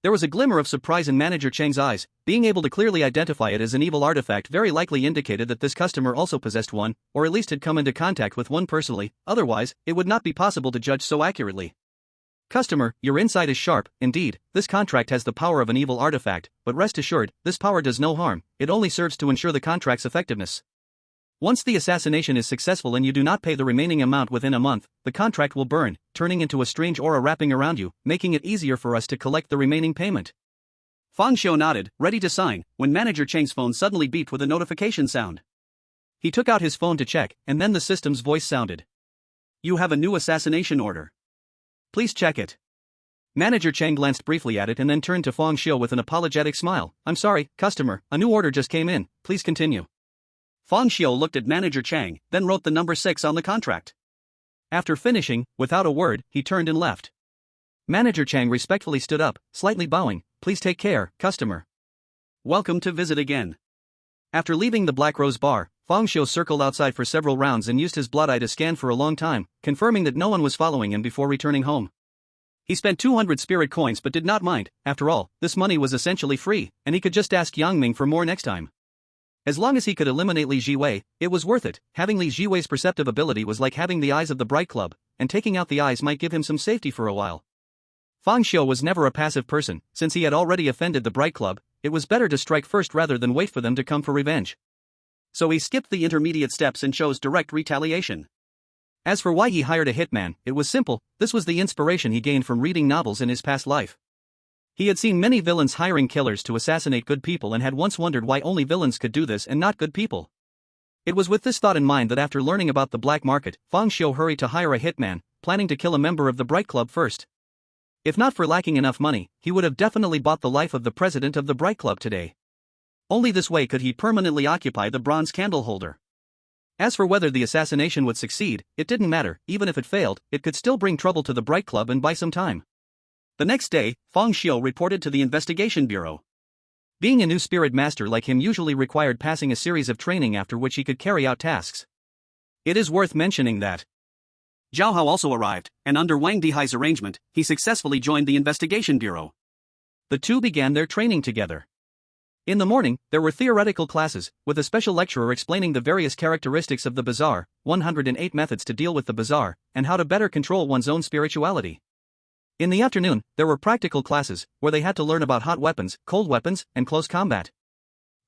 There was a glimmer of surprise in Manager Chang's eyes. Being able to clearly identify it as an evil artifact very likely indicated that this customer also possessed one, or at least had come into contact with one personally, otherwise, it would not be possible to judge so accurately. Customer, your insight is sharp. Indeed, this contract has the power of an evil artifact, but rest assured, this power does no harm, it only serves to ensure the contract's effectiveness. Once the assassination is successful and you do not pay the remaining amount within a month, the contract will burn, turning into a strange aura wrapping around you, making it easier for us to collect the remaining payment. Fang Xiu nodded, ready to sign, when Manager Chang's phone suddenly beeped with a notification sound. He took out his phone to check, and then the system's voice sounded. You have a new assassination order. Please check it. Manager Chang glanced briefly at it and then turned to Fang Xiu with an apologetic smile. I'm sorry, customer, a new order just came in, please continue. Fang Xiu looked at Manager Chang, then wrote the number 6 on the contract. After finishing, without a word, he turned and left. Manager Chang respectfully stood up, slightly bowing. Please take care, customer. Welcome to visit again. After leaving the Black Rose bar, Fang Xiu circled outside for several rounds and used his blood eye to scan for a long time, confirming that no one was following him before returning home. He spent 200 spirit coins but did not mind. After all, this money was essentially free, and he could just ask Yang Ming for more next time. As long as he could eliminate Li Jiwei, it was worth it. Having Li Jiwei's perceptive ability was like having the eyes of the Bright Club, and taking out the eyes might give him some safety for a while. Fang Xiu was never a passive person. Since he had already offended the Bright Club, it was better to strike first rather than wait for them to come for revenge. So he skipped the intermediate steps and chose direct retaliation. As for why he hired a hitman, it was simple. This was the inspiration he gained from reading novels in his past life. He had seen many villains hiring killers to assassinate good people and had once wondered why only villains could do this and not good people. It was with this thought in mind that after learning about the black market, Fang Xiu hurried to hire a hitman, planning to kill a member of the Bright Club first. If not for lacking enough money, he would have definitely bought the life of the president of the Bright Club today. Only this way could he permanently occupy the bronze candle holder. As for whether the assassination would succeed, it didn't matter. Even if it failed, it could still bring trouble to the Bright Club and buy some time. The next day, Fang Xiu reported to the investigation bureau. Being a new spirit master like him usually required passing a series of training after which he could carry out tasks. It is worth mentioning that Zhao Hao also arrived, and under Wang Dihai's arrangement, he successfully joined the investigation bureau. The two began their training together. In the morning, there were theoretical classes, with a special lecturer explaining the various characteristics of the bazaar, 108 methods to deal with the bazaar, and how to better control one's own spirituality. In the afternoon, there were practical classes, where they had to learn about hot weapons, cold weapons, and close combat.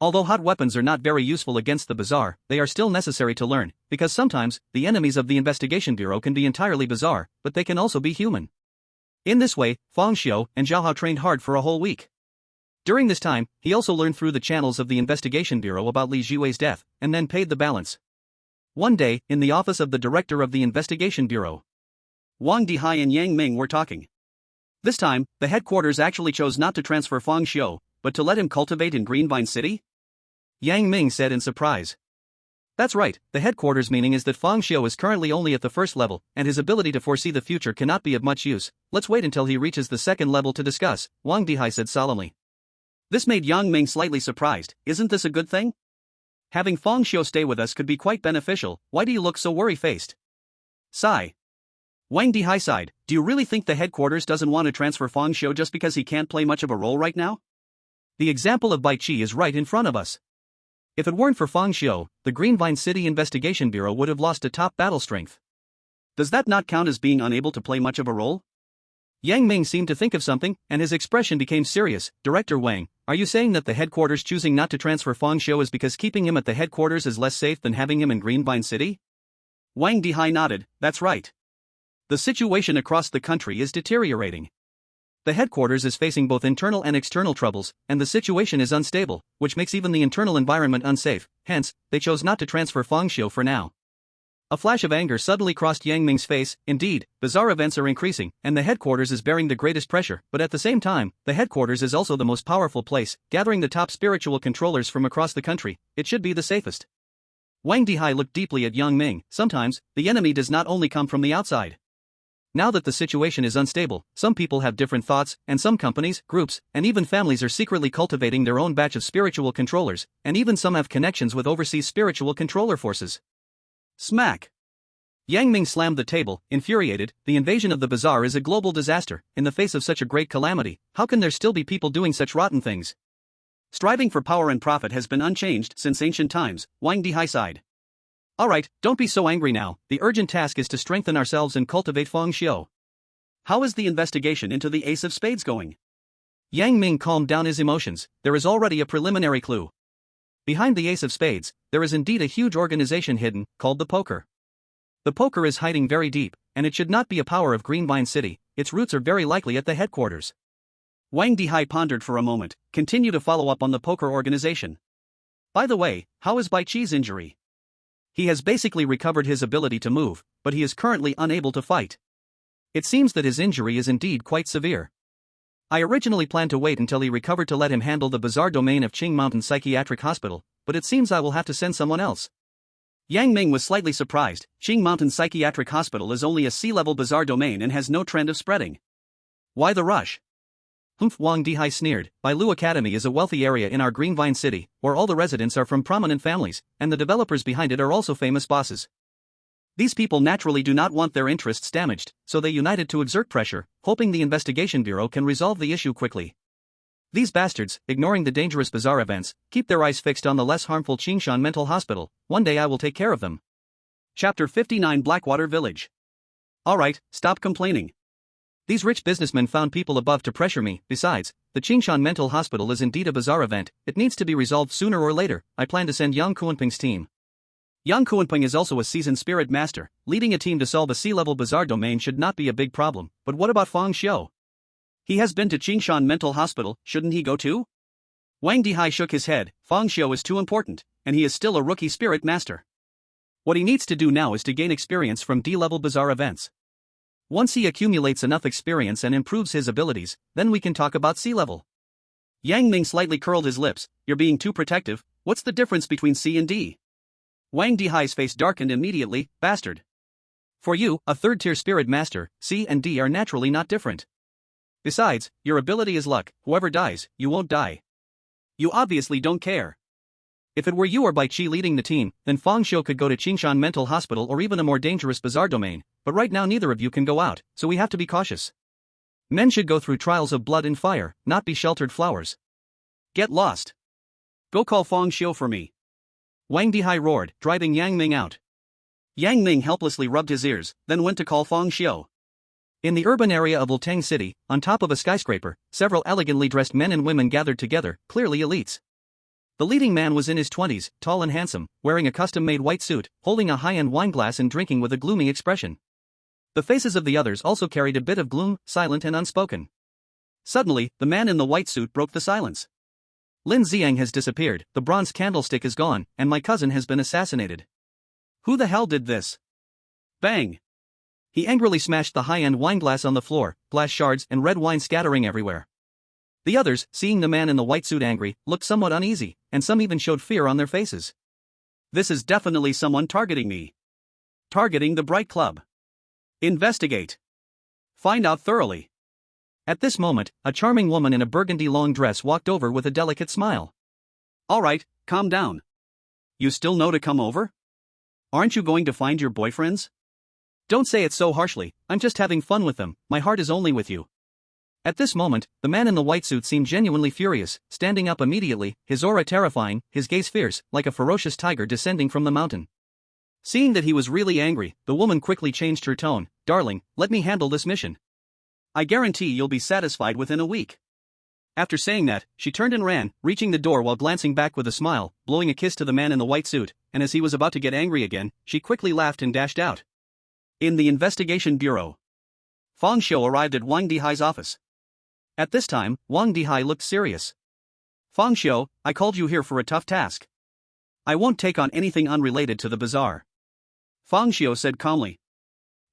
Although hot weapons are not very useful against the bazaar, they are still necessary to learn, because sometimes, the enemies of the investigation bureau can be entirely bizarre, but they can also be human. In this way, Fang Xiu and Zhao Hao trained hard for a whole week. During this time, he also learned through the channels of the investigation bureau about Li Jiwei's death, and then paid the balance. One day, in the office of the director of the investigation bureau, Wang Dihai and Yang Ming were talking. This time, the headquarters actually chose not to transfer Fang Xiu, but to let him cultivate in Greenvine City? Yang Ming said in surprise. That's right, the headquarters meaning is that Fang Xiu is currently only at the first level, and his ability to foresee the future cannot be of much use. Let's wait until he reaches the second level to discuss, Wang Dihai said solemnly. This made Yang Ming slightly surprised. Isn't this a good thing? Having Fang Xiu stay with us could be quite beneficial. Why do you look so worry-faced? Sigh. Wang Dihai sighed. Do you really think the headquarters doesn't want to transfer Fang Xiu just because he can't play much of a role right now? The example of Bai Qi is right in front of us. If it weren't for Fang Xiu, the Greenvine City Investigation Bureau would have lost a top battle strength. Does that not count as being unable to play much of a role? Yang Ming seemed to think of something, and his expression became serious. Director Wang, are you saying that the headquarters choosing not to transfer Fang Xiu is because keeping him at the headquarters is less safe than having him in Greenvine City? Wang Dihai nodded. That's right. The situation across the country is deteriorating. The headquarters is facing both internal and external troubles, and the situation is unstable, which makes even the internal environment unsafe. Hence, they chose not to transfer Fang Xiu for now. A flash of anger suddenly crossed Yang Ming's face. Indeed, bizarre events are increasing, and the headquarters is bearing the greatest pressure, but at the same time, the headquarters is also the most powerful place, gathering the top spiritual controllers from across the country. It should be the safest. Wang Dihai looked deeply at Yang Ming. Sometimes, the enemy does not only come from the outside. Now that the situation is unstable, some people have different thoughts, and some companies, groups, and even families are secretly cultivating their own batch of spiritual controllers, and even some have connections with overseas spiritual controller forces. Smack! Yang Ming slammed the table, infuriated. The invasion of the bazaar is a global disaster. In the face of such a great calamity, how can there still be people doing such rotten things? Striving for power and profit has been unchanged since ancient times. Wang Dihai sighed. Alright, don't be so angry now. The urgent task is to strengthen ourselves and cultivate Fang Xiu. How is the investigation into the Ace of Spades going? Yang Ming calmed down his emotions. There is already a preliminary clue. Behind the Ace of Spades, there is indeed a huge organization hidden, called the Poker. The Poker is hiding very deep, and it should not be a power of Greenvine City. Its roots are very likely at the headquarters. Wang Dihai pondered for a moment. Continue to follow up on the Poker organization. By the way, how is Bai Qi's injury? He has basically recovered his ability to move, but he is currently unable to fight. It seems that his injury is indeed quite severe. I originally planned to wait until he recovered to let him handle the bizarre domain of Qing Mountain Psychiatric Hospital, but it seems I will have to send someone else. Yang Ming was slightly surprised. Qing Mountain Psychiatric Hospital is only a sea-level bizarre domain and has no trend of spreading. Why the rush? Humph, Wang Dihai sneered. Bailu Academy is a wealthy area in our Greenvine City, where all the residents are from prominent families, and the developers behind it are also famous bosses. These people naturally do not want their interests damaged, so they united to exert pressure, hoping the investigation bureau can resolve the issue quickly. These bastards, ignoring the dangerous bizarre events, keep their eyes fixed on the less harmful Qingshan Mental Hospital. One day I will take care of them. Chapter 59 Blackwater Village. Alright, stop complaining. These rich businessmen found people above to pressure me. Besides, the Qingshan Mental Hospital is indeed a bizarre event. It needs to be resolved sooner or later. I plan to send Yang Kuanping's team. Yang Kuanping is also a seasoned spirit master. Leading a team to solve a sea-level bizarre domain should not be a big problem. But what about Fang Xiu? He has been to Qingshan Mental Hospital, shouldn't he go too? Wang Dihai shook his head. Fang Xiu is too important, and he is still a rookie spirit master. What he needs to do now is to gain experience from D-level bizarre events. Once he accumulates enough experience and improves his abilities, then we can talk about C-level. Yang Ming slightly curled his lips. You're being too protective. What's the difference between C and D? Wang Dihai's face darkened immediately. Bastard. For you, a third-tier spirit master, C and D are naturally not different. Besides, your ability is luck. Whoever dies, you won't die. You obviously don't care. If it were you or Bai Qi leading the team, then Fang Xiu could go to Qingshan Mental Hospital or even a more dangerous bizarre domain, but right now neither of you can go out, so we have to be cautious. Men should go through trials of blood and fire, not be sheltered flowers. Get lost. Go call Fang Xiu for me. Wang Dihai roared, driving Yang Ming out. Yang Ming helplessly rubbed his ears, then went to call Fang Xiu. In the urban area of Luteng City, on top of a skyscraper, several elegantly dressed men and women gathered together, clearly elites. The leading man was in his 20s, tall and handsome, wearing a custom-made white suit, holding a high-end wineglass and drinking with a gloomy expression. The faces of the others also carried a bit of gloom, silent and unspoken. Suddenly, the man in the white suit broke the silence. Lin Xiang has disappeared, the bronze candlestick is gone, and my cousin has been assassinated. Who the hell did this? Bang! He angrily smashed the high-end wineglass on the floor, glass shards and red wine scattering everywhere. The others, seeing the man in the white suit angry, looked somewhat uneasy, and some even showed fear on their faces. This is definitely someone targeting me. Targeting the Bright Club. Investigate. Find out thoroughly. At this moment, a charming woman in a burgundy long dress walked over with a delicate smile. Alright, calm down. You still know to come over? Aren't you going to find your boyfriends? Don't say it so harshly, I'm just having fun with them, my heart is only with you. At this moment, the man in the white suit seemed genuinely furious, standing up immediately, his aura terrifying, his gaze fierce, like a ferocious tiger descending from the mountain. Seeing that he was really angry, the woman quickly changed her tone. Darling, let me handle this mission. I guarantee you'll be satisfied within a week. After saying that, she turned and ran, reaching the door while glancing back with a smile, blowing a kiss to the man in the white suit, and as he was about to get angry again, she quickly laughed and dashed out. In the investigation bureau, Fang Xiu arrived at Wang Dihai's office. At this time, Wang Dihai looked serious. Fang Xiu, I called you here for a tough task. I won't take on anything unrelated to the bazaar. Fang Xiu said calmly.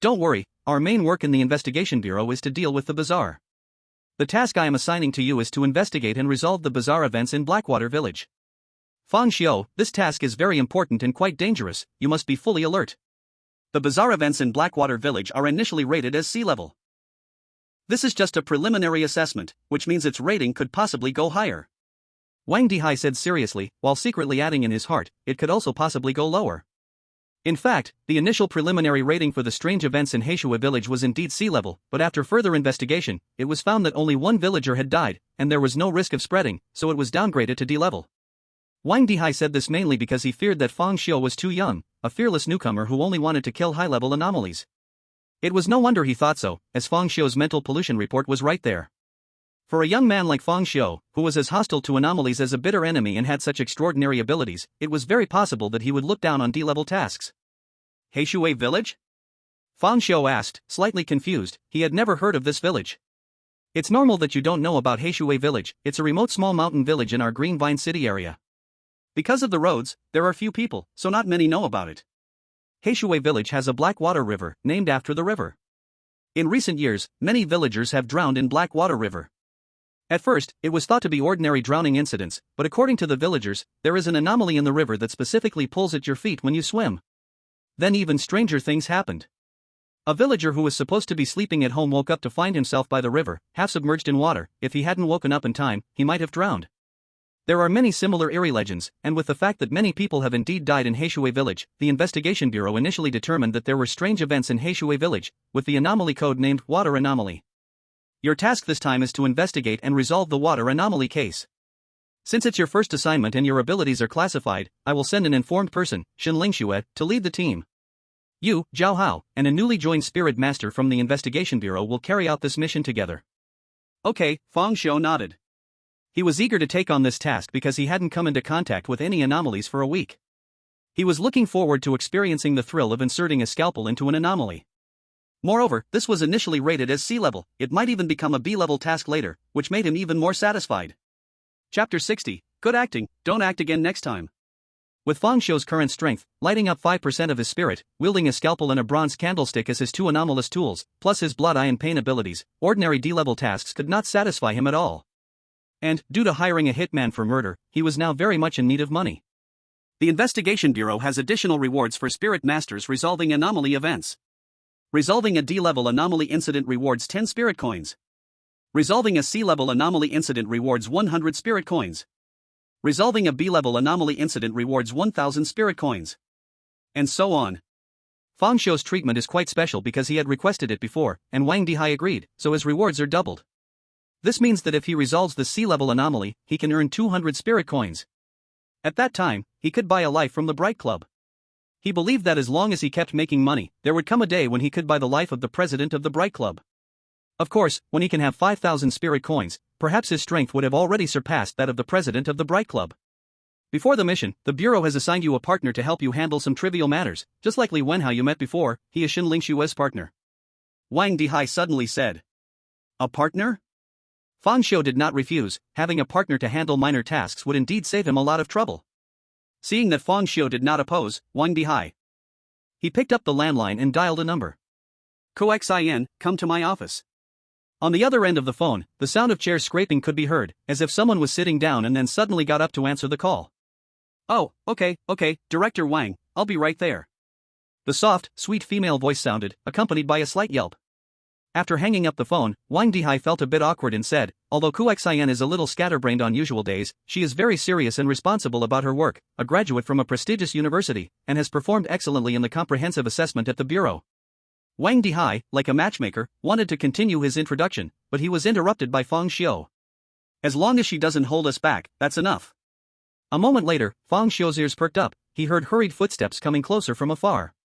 Don't worry, our main work in the investigation bureau is to deal with the bazaar. The task I am assigning to you is to investigate and resolve the bazaar events in Blackwater Village. Fang Xiu, this task is very important and quite dangerous, you must be fully alert. The bazaar events in Blackwater Village are initially rated as sea level. This is just a preliminary assessment, which means its rating could possibly go higher. Wang Dihai said seriously, while secretly adding in his heart, it could also possibly go lower. In fact, the initial preliminary rating for the strange events in Heishui village was indeed sea level, but after further investigation, it was found that only one villager had died, and there was no risk of spreading, so it was downgraded to D level. Wang Dihai said this mainly because he feared that Fang Xiu was too young, a fearless newcomer who only wanted to kill high-level anomalies. It was no wonder he thought so, as Fang Xiu's mental pollution report was right there. For a young man like Fang Xiu, who was as hostile to anomalies as a bitter enemy and had such extraordinary abilities, it was very possible that he would look down on D-level tasks. Heishui village? Fang Xiu asked, slightly confused. He had never heard of this village. It's normal that you don't know about Heishui village, it's a remote small mountain village in our Green Vine City area. Because of the roads, there are few people, so not many know about it. Heishui village has a Blackwater River, named after the river. In recent years, many villagers have drowned in Blackwater River. At first, it was thought to be ordinary drowning incidents, but according to the villagers, there is an anomaly in the river that specifically pulls at your feet when you swim. Then even stranger things happened. A villager who was supposed to be sleeping at home woke up to find himself by the river, half submerged in water. If he hadn't woken up in time, he might have drowned. There are many similar eerie legends, and with the fact that many people have indeed died in Heishui village, the investigation bureau initially determined that there were strange events in Heishui village, with the anomaly code named Water Anomaly. Your task this time is to investigate and resolve the water anomaly case. Since it's your first assignment and your abilities are classified, I will send an informed person, Shin Lingxue, to lead the team. You, Zhao Hao, and a newly joined spirit master from the investigation bureau will carry out this mission together. Okay, Fang Xiu nodded. He was eager to take on this task because he hadn't come into contact with any anomalies for a week. He was looking forward to experiencing the thrill of inserting a scalpel into an anomaly. Moreover, this was initially rated as C level, it might even become a B level task later, which made him even more satisfied. Chapter 60, Good Acting, Don't Act Again Next Time. With Fang Xiu's current strength, lighting up 5% of his spirit, wielding a scalpel and a bronze candlestick as his two anomalous tools, plus his blood eye and pain abilities, ordinary D-level tasks could not satisfy him at all. And, due to hiring a hitman for murder, he was now very much in need of money. The Investigation Bureau has additional rewards for spirit masters resolving anomaly events. Resolving a D-level anomaly incident rewards 10 spirit coins. Resolving a C-level anomaly incident rewards 100 spirit coins. Resolving a B-level anomaly incident rewards 1000 spirit coins. And so on. Fang Xiu's treatment is quite special because he had requested it before, and Wang Dihai agreed, so his rewards are doubled. This means that if he resolves the C-level anomaly, he can earn 200 spirit coins. At that time, he could buy a life from the Bright Club. He believed that as long as he kept making money, there would come a day when he could buy the life of the president of the Bright Club. Of course, when he can have 5,000 spirit coins, perhaps his strength would have already surpassed that of the president of the Bright Club. Before the mission, the Bureau has assigned you a partner to help you handle some trivial matters, just like Li Wenhao you met before, he is Shin Lingxue's partner. Wang Dihai suddenly said. A partner? Fang Xiu did not refuse, having a partner to handle minor tasks would indeed save him a lot of trouble. Seeing that Fang Xiu did not oppose, Wang Dihai. He picked up the landline and dialed a number. Coxin, come to my office. On the other end of the phone, the sound of chairs scraping could be heard, as if someone was sitting down and then suddenly got up to answer the call. Oh, okay, Director Wang, I'll be right there. The soft, sweet female voice sounded, accompanied by a slight yelp. After hanging up the phone, Wang Dihai felt a bit awkward and said, although Coxin is a little scatterbrained on usual days, she is very serious and responsible about her work, a graduate from a prestigious university, and has performed excellently in the comprehensive assessment at the Bureau. Wang Dihai, like a matchmaker, wanted to continue his introduction, but he was interrupted by Fang Xiu. As long as she doesn't hold us back, that's enough. A moment later, Fang Xiu's ears perked up, he heard hurried footsteps coming closer from afar.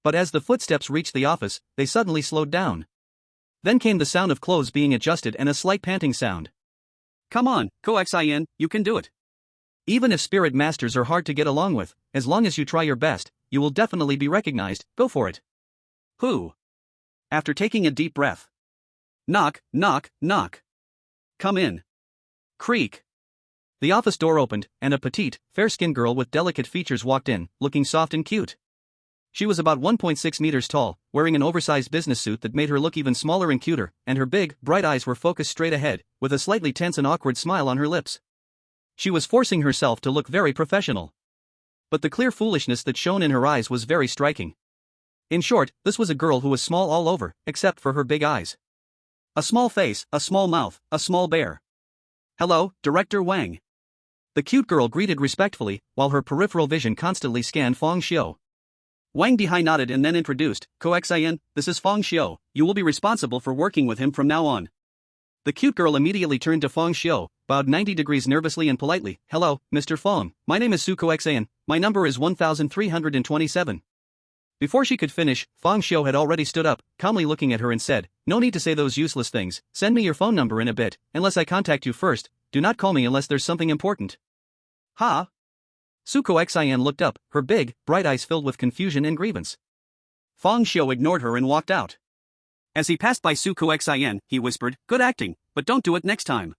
But as the footsteps reached the office, they suddenly slowed down. Then came the sound of clothes being adjusted and a slight panting sound. Come on, Koxin, you can do it. Even if spirit masters are hard to get along with, as long as you try your best, you will definitely be recognized, go for it. Who? After taking a deep breath. Knock, knock, knock. Come in. Creak. The office door opened, and a petite, fair-skinned girl with delicate features walked in, looking soft and cute. She was about 1.6 meters tall, wearing an oversized business suit that made her look even smaller and cuter, and her big, bright eyes were focused straight ahead, with a slightly tense and awkward smile on her lips. She was forcing herself to look very professional. But the clear foolishness that shone in her eyes was very striking. In short, this was a girl who was small all over, except for her big eyes. A small face, a small mouth, a small bear. Hello, Director Wang. The cute girl greeted respectfully, while her peripheral vision constantly scanned Fang Xiu. Wang Dihai nodded and then introduced, Koxin, this is Fang Xiu, you will be responsible for working with him from now on. The cute girl immediately turned to Fang Xiu, bowed 90 degrees nervously and politely, Hello, Mr. Fang, my name is Su Koxin, my number is 1327. Before she could finish, Fang Xiu had already stood up, calmly looking at her and said, No need to say those useless things, send me your phone number in a bit, unless I contact you first, do not call me unless there's something important. Ha? Su Koxin looked up, her big, bright eyes filled with confusion and grievance. Fang Xiu ignored her and walked out. As he passed by Su Koxin, he whispered, Good acting, but don't do it next time.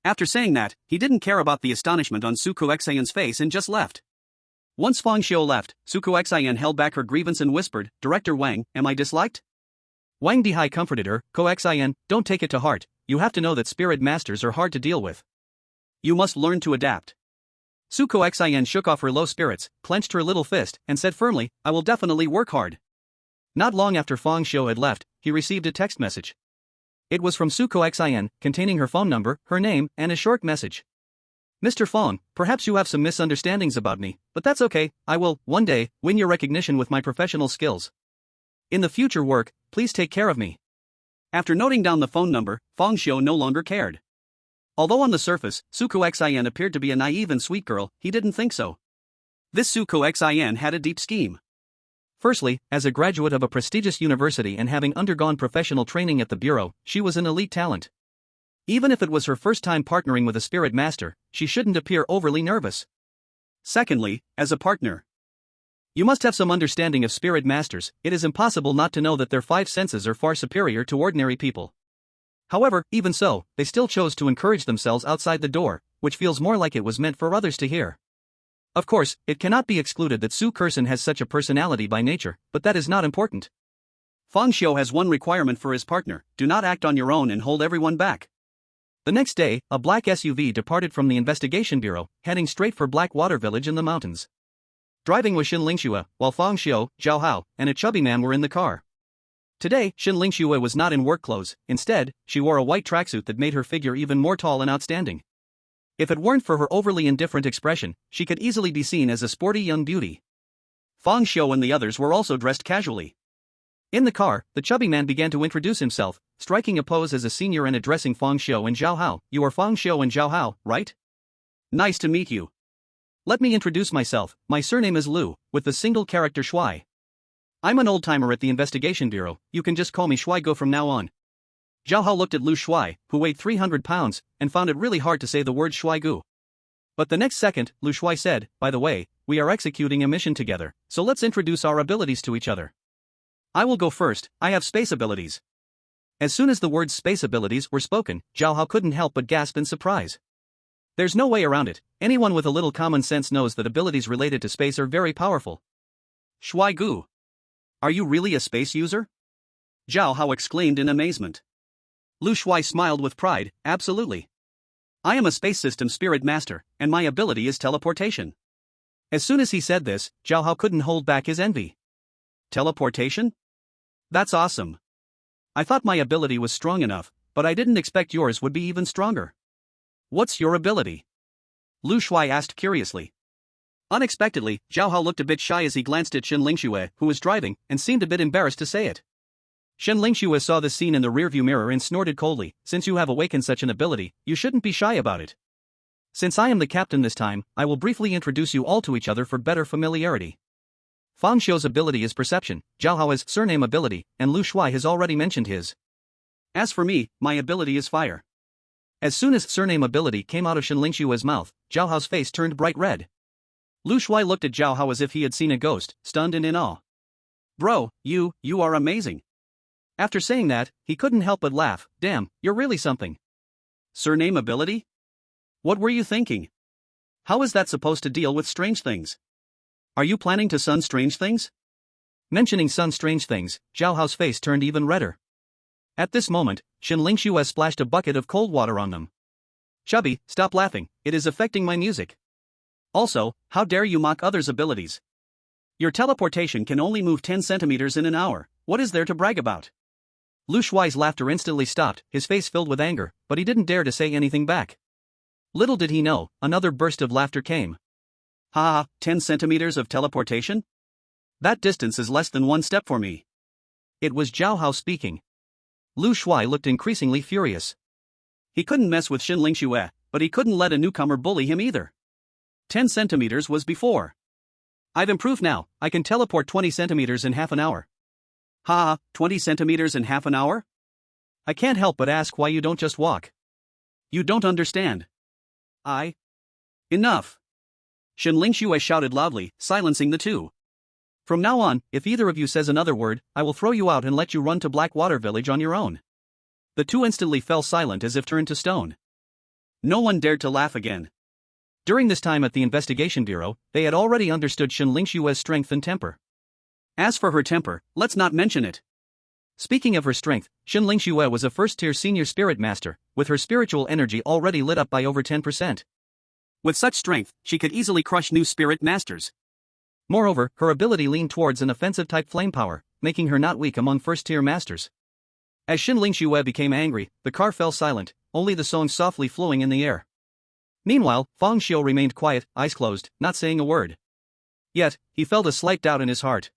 After saying that, he didn't care about the astonishment on Su Koxin's face and just left. Once Fang Xiu left, Su Koxin held back her grievance and whispered, Director Wang, am I disliked? Wang Dihai comforted her, Koxin, don't take it to heart, you have to know that spirit masters are hard to deal with. You must learn to adapt. Su Koxin shook off her low spirits, clenched her little fist, and said firmly, I will definitely work hard. Not long after Fang Xiu had left, he received a text message. It was from Su Koxin, containing her phone number, her name, and a short message. Mr. Fang, perhaps you have some misunderstandings about me, but that's okay, I will, one day, win your recognition with my professional skills. In the future work, please take care of me. After noting down the phone number, Fang Xiu no longer cared. Although on the surface, Su Koxin appeared to be a naive and sweet girl, he didn't think so. This Su Koxin had a deep scheme. Firstly, as a graduate of a prestigious university and having undergone professional training at the bureau, she was an elite talent. Even if it was her first time partnering with a spirit master, she shouldn't appear overly nervous. Secondly, as a partner. You must have some understanding of spirit masters, it is impossible not to know that their 5 senses are far superior to ordinary people. However, even so, they still chose to encourage themselves outside the door, which feels more like it was meant for others to hear. Of course, it cannot be excluded that Su Kursen has such a personality by nature, but that is not important. Fang Xiu has one requirement for his partner, do not act on your own and hold everyone back. The next day, a black SUV departed from the investigation bureau, heading straight for Blackwater Village in the mountains. Driving was Xin Lingxue, while Fang Xiu, Zhao Hao, and a chubby man were in the car. Today, Xin Lingxue was not in work clothes, instead, she wore a white tracksuit that made her figure even more tall and outstanding. If it weren't for her overly indifferent expression, she could easily be seen as a sporty young beauty. Fang Xiu and the others were also dressed casually. In the car, the chubby man began to introduce himself, striking a pose as a senior and addressing Fang Xiu and Zhao Hao. You are Fang Xiu and Zhao Hao, right? Nice to meet you. Let me introduce myself, my surname is Liu, with the single character Shui. I'm an old-timer at the investigation bureau, you can just call me Shui Go from now on. Zhao Hao looked at Liu Shui, who weighed 300 pounds, and found it really hard to say the word Shui Gu. But the next second, Liu Shui said, by the way, we are executing a mission together, so let's introduce our abilities to each other. I will go first, I have space abilities. As soon as the words space abilities were spoken, Zhao Hao couldn't help but gasp in surprise. There's no way around it, anyone with a little common sense knows that abilities related to space are very powerful. Shui Gu. Are you really a space user? Zhao Hao exclaimed in amazement. Liu Shui smiled with pride, absolutely. I am a space system spirit master, and my ability is teleportation. As soon as he said this, Zhao Hao couldn't hold back his envy. Teleportation? That's awesome. I thought my ability was strong enough, but I didn't expect yours would be even stronger. What's your ability? Liu Shui asked curiously. Unexpectedly, Zhao Hao looked a bit shy as he glanced at Xin Lingxue, who was driving, and seemed a bit embarrassed to say it. Shen Lingxue saw this scene in the rearview mirror and snorted coldly, since you have awakened such an ability, you shouldn't be shy about it. Since I am the captain this time, I will briefly introduce you all to each other for better familiarity. Fang Xiu's ability is perception, Zhao Hao has surname ability, and Lu Shuai has already mentioned his. As for me, my ability is fire. As soon as surname ability came out of Shen Lingxue's mouth, Zhao Hao's face turned bright red. Lu Shuai looked at Zhao Hao as if he had seen a ghost, stunned and in awe. Bro, you are amazing. After saying that, he couldn't help but laugh. Damn, you're really something. Surname ability? What were you thinking? How is that supposed to deal with strange things? Are you planning to sun strange things? Mentioning sun strange things, Zhao Hao's face turned even redder. At this moment, Shen Lingxue splashed a bucket of cold water on them. Chubby, stop laughing, it is affecting my music. Also, how dare you mock others' abilities? Your teleportation can only move 10 centimeters in an hour, what is there to brag about? Lu Shuai's laughter instantly stopped, his face filled with anger, but he didn't dare to say anything back. Little did he know, another burst of laughter came. Ha ha, 10 centimeters of teleportation? That distance is less than 1 step for me. It was Zhao Hao speaking. Lu Shuai looked increasingly furious. He couldn't mess with Shen Lingxue, but he couldn't let a newcomer bully him either. 10 centimeters was before. I've improved now, I can teleport 20 centimeters in half an hour. Ha, 20 centimeters in half an hour? I can't help but ask why you don't just walk. You don't understand. Enough. Shen Lingxue shouted loudly, silencing the two. From now on, if either of you says another word, I will throw you out and let you run to Blackwater Village on your own. The two instantly fell silent as if turned to stone. No one dared to laugh again. During this time at the Investigation Bureau, they had already understood Shen Lingxue's strength and temper. As for her temper, let's not mention it. Speaking of her strength, Shen Lingxue was a first-tier senior spirit master, with her spiritual energy already lit up by over 10%. With such strength, she could easily crush new spirit masters. Moreover, her ability leaned towards an offensive-type flame power, making her not weak among first-tier masters. As Shen Lingxue became angry, the car fell silent, only the song softly flowing in the air. Meanwhile, Fang Xiu remained quiet, eyes closed, not saying a word. Yet, he felt a slight doubt in his heart.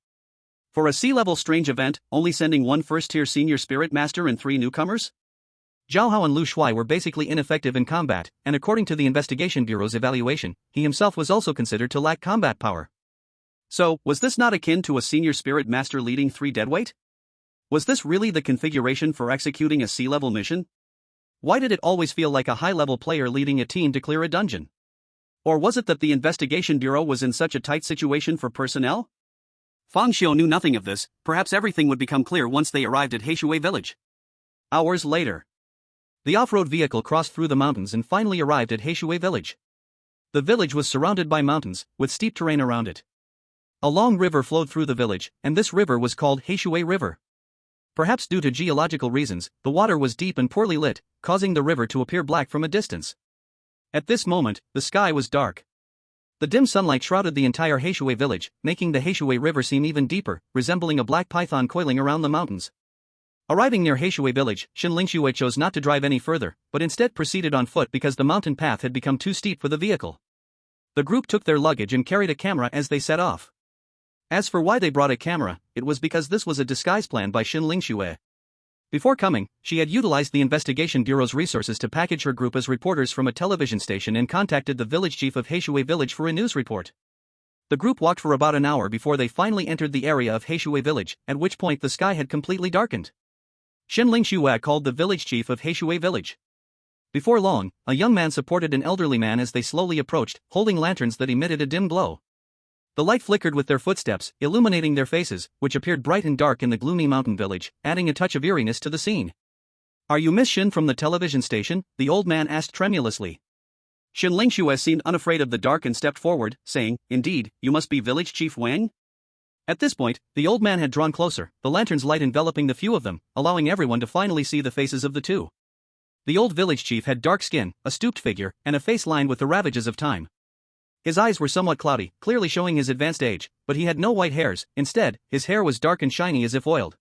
For a sea-level strange event, only sending one first-tier senior spirit master and 3 newcomers? Zhao Hao and Lu Shuai were basically ineffective in combat, and according to the Investigation Bureau's evaluation, he himself was also considered to lack combat power. So, was this not akin to a senior spirit master leading 3 deadweight? Was this really the configuration for executing a sea-level mission? Why did it always feel like a high-level player leading a team to clear a dungeon? Or was it that the Investigation Bureau was in such a tight situation for personnel? Fang Xiu knew nothing of this, perhaps everything would become clear once they arrived at Heishui Village. Hours later. The off-road vehicle crossed through the mountains and finally arrived at Heishui Village. The village was surrounded by mountains, with steep terrain around it. A long river flowed through the village, and this river was called Heishui River. Perhaps due to geological reasons, the water was deep and poorly lit, causing the river to appear black from a distance. At this moment, the sky was dark. The dim sunlight shrouded the entire Heishui village, making the Heishui River seem even deeper, resembling a black python coiling around the mountains. Arriving near Heishui village, Shen Lingxue chose not to drive any further, but instead proceeded on foot because the mountain path had become too steep for the vehicle. The group took their luggage and carried a camera as they set off. As for why they brought a camera, it was because this was a disguise plan by Shen Lingxue. Before coming, she had utilized the Investigation Bureau's resources to package her group as reporters from a television station and contacted the village chief of Heishui village for a news report. The group walked for about an hour before they finally entered the area of Heishui village, at which point the sky had completely darkened. Shen Lingxue called the village chief of Heishui village. Before long, a young man supported an elderly man as they slowly approached, holding lanterns that emitted a dim glow. The light flickered with their footsteps, illuminating their faces, which appeared bright and dark in the gloomy mountain village, adding a touch of eeriness to the scene. "Are you Miss Shin from the television station?" the old man asked tremulously. Shen Lingxue seemed unafraid of the dark and stepped forward, saying, "Indeed, you must be Village Chief Wang?" At this point, the old man had drawn closer, the lantern's light enveloping the few of them, allowing everyone to finally see the faces of the two. The old village chief had dark skin, a stooped figure, and a face lined with the ravages of time. His eyes were somewhat cloudy, clearly showing his advanced age, but he had no white hairs. Instead, his hair was dark and shiny as if oiled.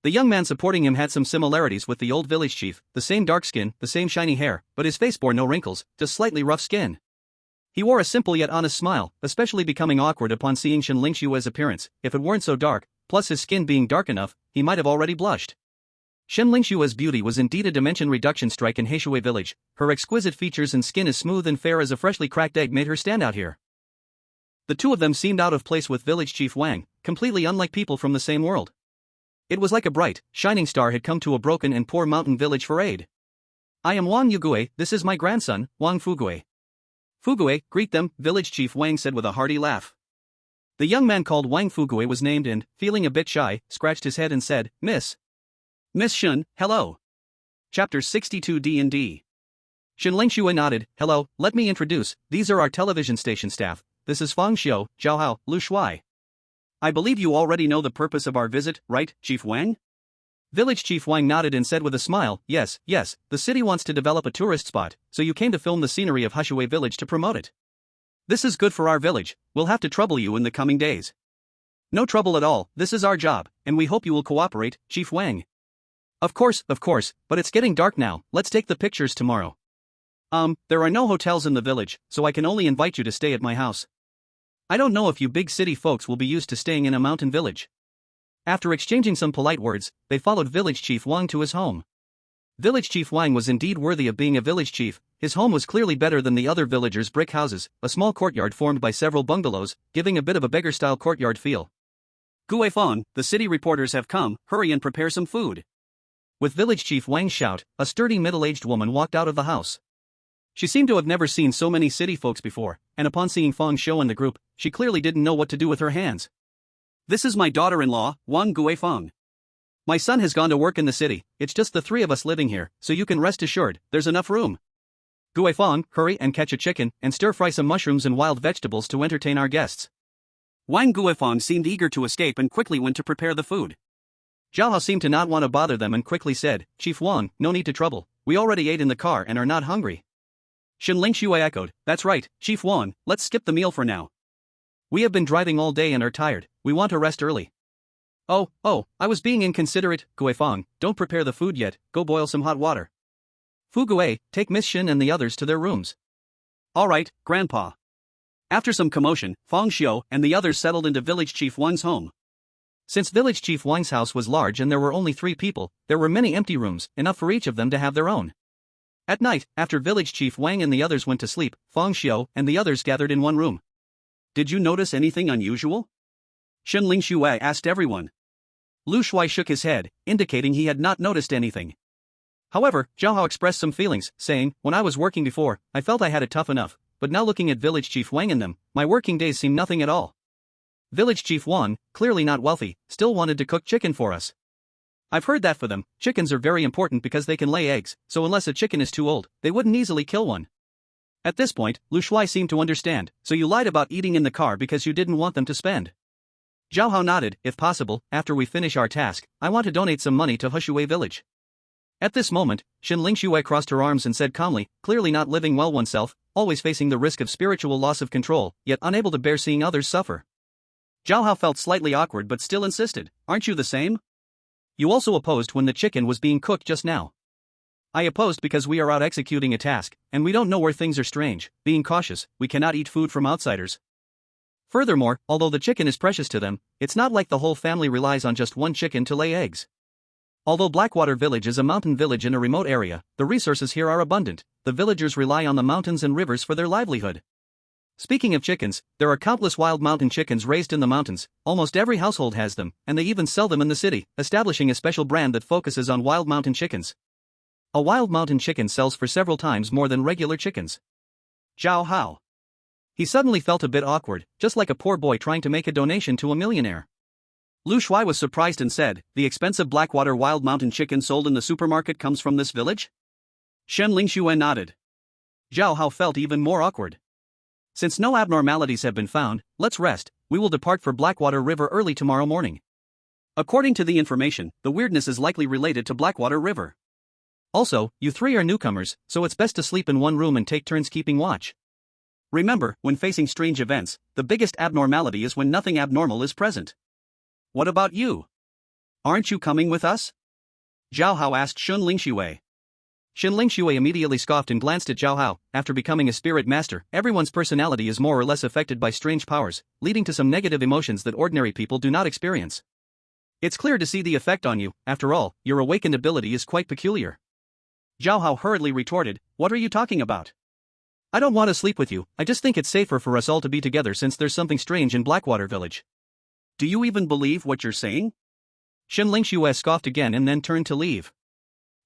The young man supporting him had some similarities with the old village chief, the same dark skin, the same shiny hair, but his face bore no wrinkles, just slightly rough skin. He wore a simple yet honest smile, especially becoming awkward upon seeing Shen Lingxue's appearance. If it weren't so dark, plus his skin being dark enough, he might have already blushed. Shen Lingshua's beauty was indeed a dimension reduction strike in Heishui village. Her exquisite features and skin as smooth and fair as a freshly cracked egg made her stand out here. The two of them seemed out of place with village chief Wang, completely unlike people from the same world. It was like a bright, shining star had come to a broken and poor mountain village for aid. I am Wang Yugue, this is my grandson, Wang Fugue. Fugue, greet them, village chief Wang said with a hearty laugh. The young man called Wang Fugue was named and, feeling a bit shy, scratched his head and said, Miss Shun, hello. Chapter 62 D&D. Shen Lingxue nodded, hello, let me introduce, these are our television station staff, this is Fang Xiu, Zhao Hao, Lu Shuai. I believe you already know the purpose of our visit, right, Chief Wang? Village Chief Wang nodded and said with a smile, yes, the city wants to develop a tourist spot, so you came to film the scenery of Heishui village to promote it. This is good for our village, we'll have to trouble you in the coming days. No trouble at all, this is our job, and we hope you will cooperate, Chief Wang. Of course, but it's getting dark now, let's take the pictures tomorrow. There are no hotels in the village, so I can only invite you to stay at my house. I don't know if you big city folks will be used to staying in a mountain village. After exchanging some polite words, they followed Village Chief Wang to his home. Village Chief Wang was indeed worthy of being a village chief, his home was clearly better than the other villagers' brick houses, a small courtyard formed by several bungalows, giving a bit of a beggar-style courtyard feel. Gue Fong, the city reporters have come, hurry and prepare some food. With Village Chief Wang's shout, a sturdy middle-aged woman walked out of the house. She seemed to have never seen so many city folks before, and upon seeing Fang Xiu and the group, she clearly didn't know what to do with her hands. This is my daughter-in-law, Wang Guifeng. My son has gone to work in the city, it's just the three of us living here, so you can rest assured, there's enough room. Guifeng, hurry and catch a chicken, and stir-fry some mushrooms and wild vegetables to entertain our guests. Wang Guifeng seemed eager to escape and quickly went to prepare the food. Zhao Hao seemed to not want to bother them and quickly said, Chief Wang, no need to trouble, we already ate in the car and are not hungry. Shen Lingxue echoed, that's right, Chief Wang, let's skip the meal for now. We have been driving all day and are tired, we want to rest early. Oh, I was being inconsiderate, Guifeng, don't prepare the food yet, go boil some hot water. Fugue, take Miss Shin and the others to their rooms. Alright, Grandpa. After some commotion, Fang Xiu and the others settled into Village Chief Wang's home. Since Village Chief Wang's house was large and there were only 3 people, there were many empty rooms, enough for each of them to have their own. At night, after Village Chief Wang and the others went to sleep, Fang Xiu and the others gathered in one room. Did you notice anything unusual? Shen Lingxue asked everyone. Lu Shuai shook his head, indicating he had not noticed anything. However, Zhao Hao expressed some feelings, saying, when I was working before, I felt I had it tough enough, but now looking at Village Chief Wang and them, my working days seem nothing at all. Village Chief Wang, clearly not wealthy, still wanted to cook chicken for us. I've heard that for them, chickens are very important because they can lay eggs, so unless a chicken is too old, they wouldn't easily kill one. At this point, Lu Shuai seemed to understand, so you lied about eating in the car because you didn't want them to spend. Zhao Hao nodded, if possible, after we finish our task, I want to donate some money to Heishui village. At this moment, Shen Lingxue crossed her arms and said calmly, clearly not living well oneself, always facing the risk of spiritual loss of control, yet unable to bear seeing others suffer. Zhao Hao felt slightly awkward but still insisted, aren't you the same? You also opposed when the chicken was being cooked just now. I opposed because we are out executing a task, and we don't know where things are strange, being cautious, we cannot eat food from outsiders. Furthermore, although the chicken is precious to them, it's not like the whole family relies on just one chicken to lay eggs. Although Blackwater Village is a mountain village in a remote area, the resources here are abundant, the villagers rely on the mountains and rivers for their livelihood. Speaking of chickens, there are countless wild mountain chickens raised in the mountains, almost every household has them, and they even sell them in the city, establishing a special brand that focuses on wild mountain chickens. A wild mountain chicken sells for several times more than regular chickens. Zhao Hao. He suddenly felt a bit awkward, just like a poor boy trying to make a donation to a millionaire. Lu Shuai was surprised and said, the expensive Blackwater wild mountain chicken sold in the supermarket comes from this village? Shen Lingxue nodded. Zhao Hao felt even more awkward. Since no abnormalities have been found, let's rest, we will depart for Blackwater River early tomorrow morning. According to the information, the weirdness is likely related to Blackwater River. Also, you 3 are newcomers, so it's best to sleep in one room and take turns keeping watch. Remember, when facing strange events, the biggest abnormality is when nothing abnormal is present. What about you? Aren't you coming with us? Zhao Hao asked Shen Lingxue. Shen Lingxue immediately scoffed and glanced at Zhao Hao. After becoming a spirit master, everyone's personality is more or less affected by strange powers, leading to some negative emotions that ordinary people do not experience. It's clear to see the effect on you. After all, your awakened ability is quite peculiar. Zhao Hao hurriedly retorted, "What are you talking about? I don't want to sleep with you, I just think it's safer for us all to be together since there's something strange in Blackwater Village." "Do you even believe what you're saying?" Shen Lingxue scoffed again and then turned to leave.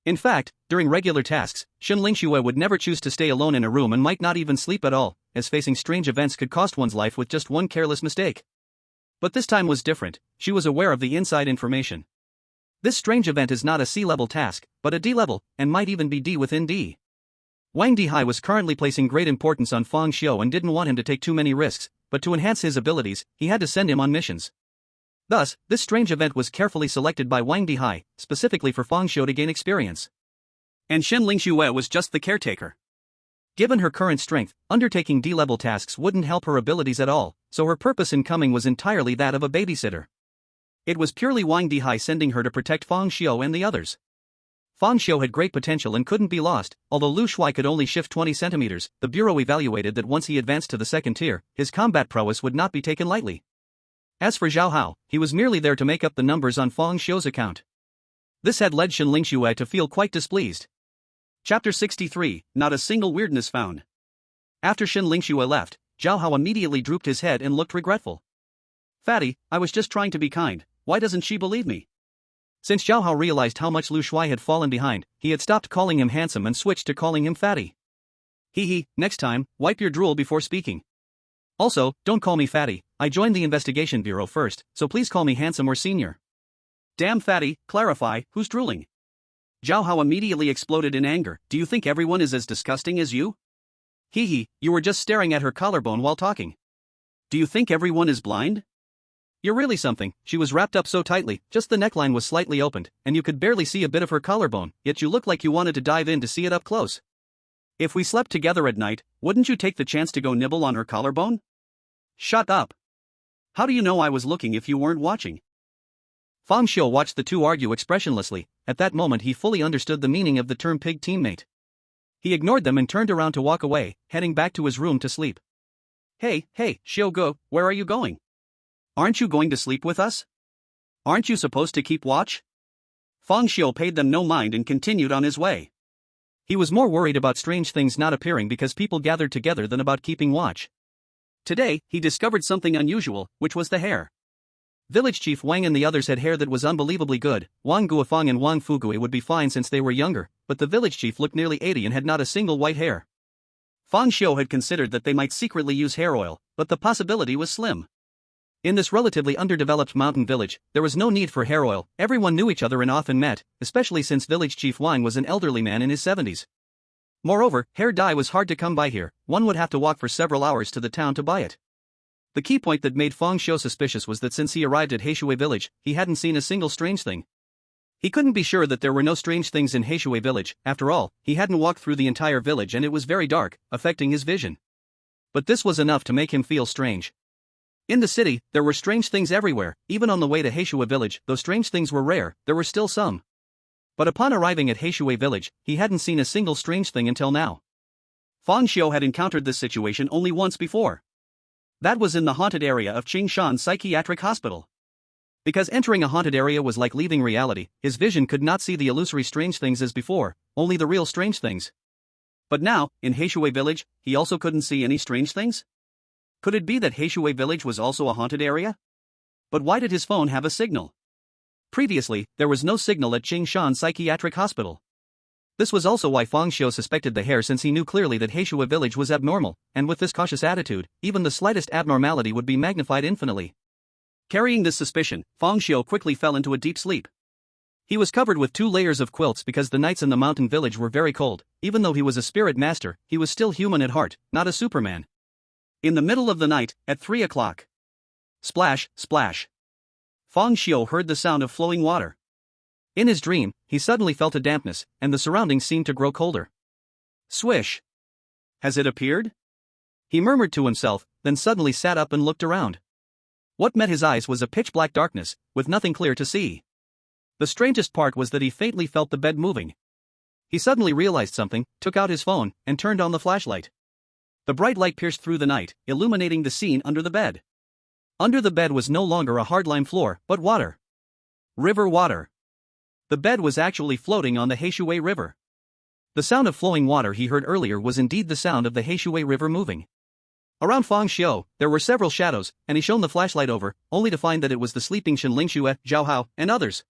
In fact, during regular tasks, Shen Lingxue would never choose to stay alone in a room and might not even sleep at all, as facing strange events could cost one's life with just one careless mistake. But this time was different. She was aware of the inside information. This strange event is not a C-level task, but a D-level, and might even be D within D. Wang Dihai was currently placing great importance on Fang Xiu and didn't want him to take too many risks, but to enhance his abilities, he had to send him on missions. Thus, this strange event was carefully selected by Wang Dihai, specifically for Fang Xiu to gain experience. And Shen Lingxue was just the caretaker. Given her current strength, undertaking D-level tasks wouldn't help her abilities at all, so her purpose in coming was entirely that of a babysitter. It was purely Wang Dihai sending her to protect Fang Xiu and the others. Fang Xiu had great potential and couldn't be lost. Although Lu Shuai could only shift 20 centimeters, the bureau evaluated that once he advanced to the second tier, his combat prowess would not be taken lightly. As for Zhao Hao, he was merely there to make up the numbers on Fang Xiu's account. This had led Shen Lingxue to feel quite displeased. Chapter 63, Not a Single Weirdness Found. After Shen Lingxue left, Zhao Hao immediately drooped his head and looked regretful. "Fatty, I was just trying to be kind, why doesn't she believe me?" Since Zhao Hao realized how much Lu Shuai had fallen behind, he had stopped calling him handsome and switched to calling him fatty. "Hee, next time, wipe your drool before speaking. Also, don't call me fatty, I joined the investigation bureau first, so please call me handsome or senior." "Damn fatty, clarify, who's drooling?" Zhao Hao immediately exploded in anger. "Do you think everyone is as disgusting as you? Hee, you were just staring at her collarbone while talking. Do you think everyone is blind? You're really something." She was wrapped up so tightly, just the neckline was slightly opened, and you could barely see a bit of her collarbone, yet you looked like you wanted to dive in to see it up close. "If we slept together at night, wouldn't you take the chance to go nibble on her collarbone?" "Shut up. How do you know I was looking if you weren't watching?" Fang Xiu watched the two argue expressionlessly. At that moment he fully understood the meaning of the term pig teammate. He ignored them and turned around to walk away, heading back to his room to sleep. Hey, Xiu Gu, where are you going? Aren't you going to sleep with us? Aren't you supposed to keep watch?" Fang Xiu paid them no mind and continued on his way. He was more worried about strange things not appearing because people gathered together than about keeping watch. Today, he discovered something unusual, which was the hair. Village Chief Wang and the others had hair that was unbelievably good. Wang Guofeng and Wang Fugui would be fine since they were younger, but the village chief looked nearly 80 and had not a single white hair. Fang Xiu had considered that they might secretly use hair oil, but the possibility was slim. In this relatively underdeveloped mountain village, there was no need for hair oil. Everyone knew each other and often met, especially since village chief Wang was an elderly man in his 70s. Moreover, hair dye was hard to come by here. One would have to walk for several hours to the town to buy it. The key point that made Fang Xiu suspicious was that since he arrived at Heishui village, he hadn't seen a single strange thing. He couldn't be sure that there were no strange things in Heishui village. After all, he hadn't walked through the entire village and it was very dark, affecting his vision. But this was enough to make him feel strange. In the city, there were strange things everywhere. Even on the way to Heishui village, though strange things were rare, there were still some. But upon arriving at Heishui village, he hadn't seen a single strange thing until now. Fang Xiu had encountered this situation only once before. That was in the haunted area of Qingshan Psychiatric Hospital. Because entering a haunted area was like leaving reality, his vision could not see the illusory strange things as before, only the real strange things. But now, in Heishui village, he also couldn't see any strange things? Could it be that Heishui village was also a haunted area? But why did his phone have a signal? Previously, there was no signal at Qingshan Psychiatric Hospital. This was also why Fang Xiu suspected the hair, since he knew clearly that Heishui village was abnormal, and with this cautious attitude, even the slightest abnormality would be magnified infinitely. Carrying this suspicion, Fang Xiu quickly fell into a deep sleep. He was covered with 2 layers of quilts because the nights in the mountain village were very cold. Even though he was a spirit master, he was still human at heart, not a Superman. In the middle of the night, at 3 o'clock. Splash, splash. Fang Xiu heard the sound of flowing water. In his dream, he suddenly felt a dampness, and the surroundings seemed to grow colder. Swish. Has it appeared? He murmured to himself, then suddenly sat up and looked around. What met his eyes was a pitch-black darkness, with nothing clear to see. The strangest part was that he faintly felt the bed moving. He suddenly realized something, took out his phone, and turned on the flashlight. The bright light pierced through the night, illuminating the scene under the bed. Under the bed was no longer a hard-lime floor, but water. River water. The bed was actually floating on the Heishui River. The sound of flowing water he heard earlier was indeed the sound of the Heishui River moving. Around Fang Xiu, there were several shadows, and he shone the flashlight over, only to find that it was the sleeping Shen Lingxue, Zhao Hao, and others.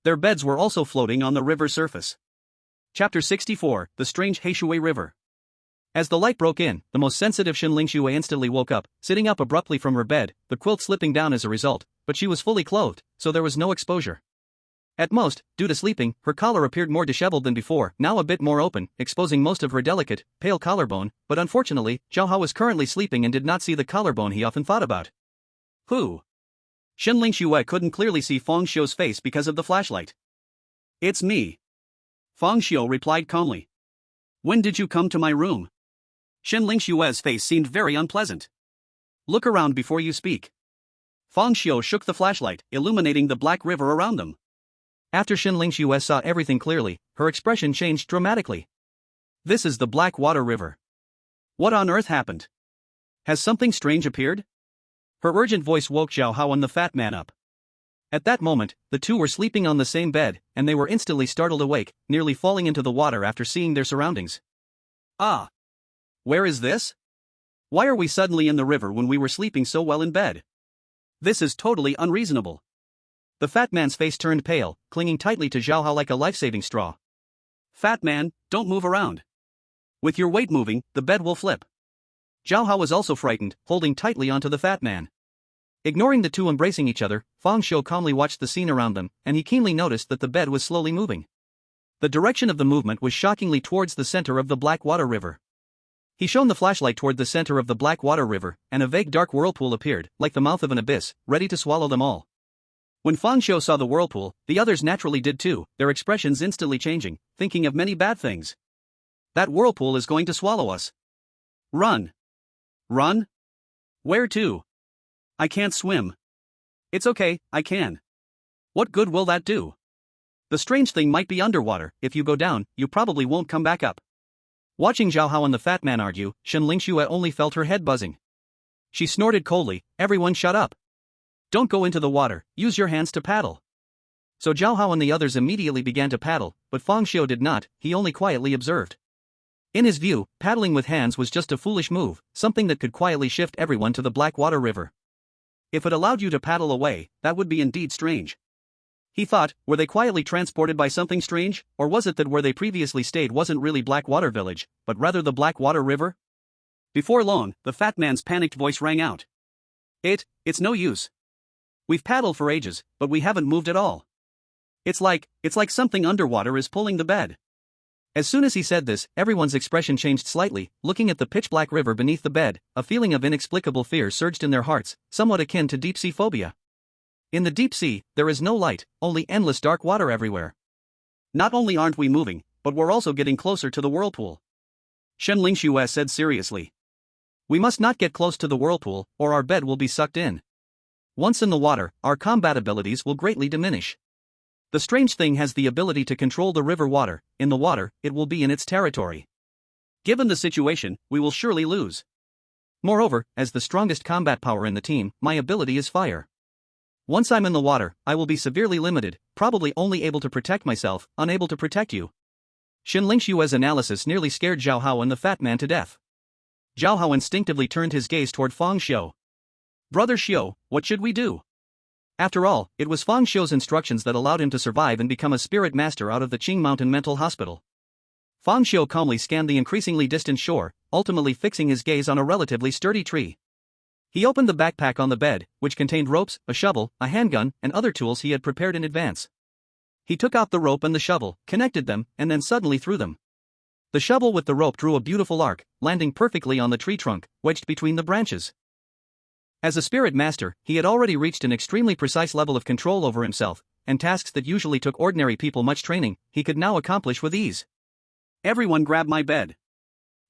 Their beds were also floating on the river surface. Chapter 64, The Strange Heishui River. As the light broke in, the most sensitive Shen Lingxue instantly woke up, sitting up abruptly from her bed, the quilt slipping down as a result, but she was fully clothed, so there was no exposure. At most, due to sleeping, her collar appeared more disheveled than before, now a bit more open, exposing most of her delicate, pale collarbone, but unfortunately, Zhao Hao was currently sleeping and did not see the collarbone he often thought about. Who? Shen Lingxue couldn't clearly see Fang Xiu's face because of the flashlight. It's me. Fang Xiu replied calmly. When did you come to my room? Shen Lingxue's face seemed very unpleasant. Look around before you speak. Fang Xiu shook the flashlight, illuminating the black river around them. After Shen Lingxue saw everything clearly, her expression changed dramatically. This is the Black Water River. What on earth happened? Has something strange appeared? Her urgent voice woke Zhao Hao and the fat man up. At that moment, the two were sleeping on the same bed, and they were instantly startled awake, nearly falling into the water after seeing their surroundings. Ah! Where is this? Why are we suddenly in the river when we were sleeping so well in bed? This is totally unreasonable. The fat man's face turned pale, clinging tightly to Zhao Hao like a life-saving straw. Fat man, don't move around. With your weight moving, the bed will flip. Zhao Hao was also frightened, holding tightly onto the fat man. Ignoring the two embracing each other, Fang Xiu calmly watched the scene around them, and he keenly noticed that the bed was slowly moving. The direction of the movement was shockingly towards the center of the Black Water River. He shone the flashlight toward the center of the Black Water River, and a vague dark whirlpool appeared, like the mouth of an abyss, ready to swallow them all. When Fang Xiu saw the whirlpool, the others naturally did too, their expressions instantly changing, thinking of many bad things. That whirlpool is going to swallow us. Run. Run? Where to? I can't swim. It's okay, I can. What good will that do? The strange thing might be underwater, if you go down, you probably won't come back up. Watching Zhao Hao and the fat man argue, Shen Lingxue only felt her head buzzing. She snorted coldly, everyone shut up. Don't go into the water, use your hands to paddle. So Zhao Hao and the others immediately began to paddle, but Fang Xiu did not, he only quietly observed. In his view, paddling with hands was just a foolish move, something that could quietly shift everyone to the Black Water River. If it allowed you to paddle away, that would be indeed strange. He thought, were they quietly transported by something strange, or was it that where they previously stayed wasn't really Blackwater Village, but rather the Blackwater River? Before long, the fat man's panicked voice rang out. It's no use. We've paddled for ages, but we haven't moved at all. It's like something underwater is pulling the bed. As soon as he said this, everyone's expression changed slightly, looking at the pitch-black river beneath the bed, a feeling of inexplicable fear surged in their hearts, somewhat akin to deep-sea phobia. In the deep sea, there is no light, only endless dark water everywhere. Not only aren't we moving, but we're also getting closer to the whirlpool. Shen Lingxue said seriously. We must not get close to the whirlpool, or our bed will be sucked in. Once in the water, our combat abilities will greatly diminish. The strange thing has the ability to control the river water, in the water, it will be in its territory. Given the situation, we will surely lose. Moreover, as the strongest combat power in the team, my ability is fire. Once I'm in the water, I will be severely limited, probably only able to protect myself, unable to protect you. Shen Lingxue's analysis nearly scared Zhao Hao and the fat man to death. Zhao Hao instinctively turned his gaze toward Fang Xiu. Brother Xiu, what should we do? After all, it was Fang Xiu's instructions that allowed him to survive and become a spirit master out of the Qing Mountain Mental Hospital. Fang Xiu calmly scanned the increasingly distant shore, ultimately fixing his gaze on a relatively sturdy tree. He opened the backpack on the bed, which contained ropes, a shovel, a handgun, and other tools he had prepared in advance. He took out the rope and the shovel, connected them, and then suddenly threw them. The shovel with the rope drew a beautiful arc, landing perfectly on the tree trunk, wedged between the branches. As a spirit master, he had already reached an extremely precise level of control over himself, and tasks that usually took ordinary people much training, he could now accomplish with ease. Everyone grab my bed.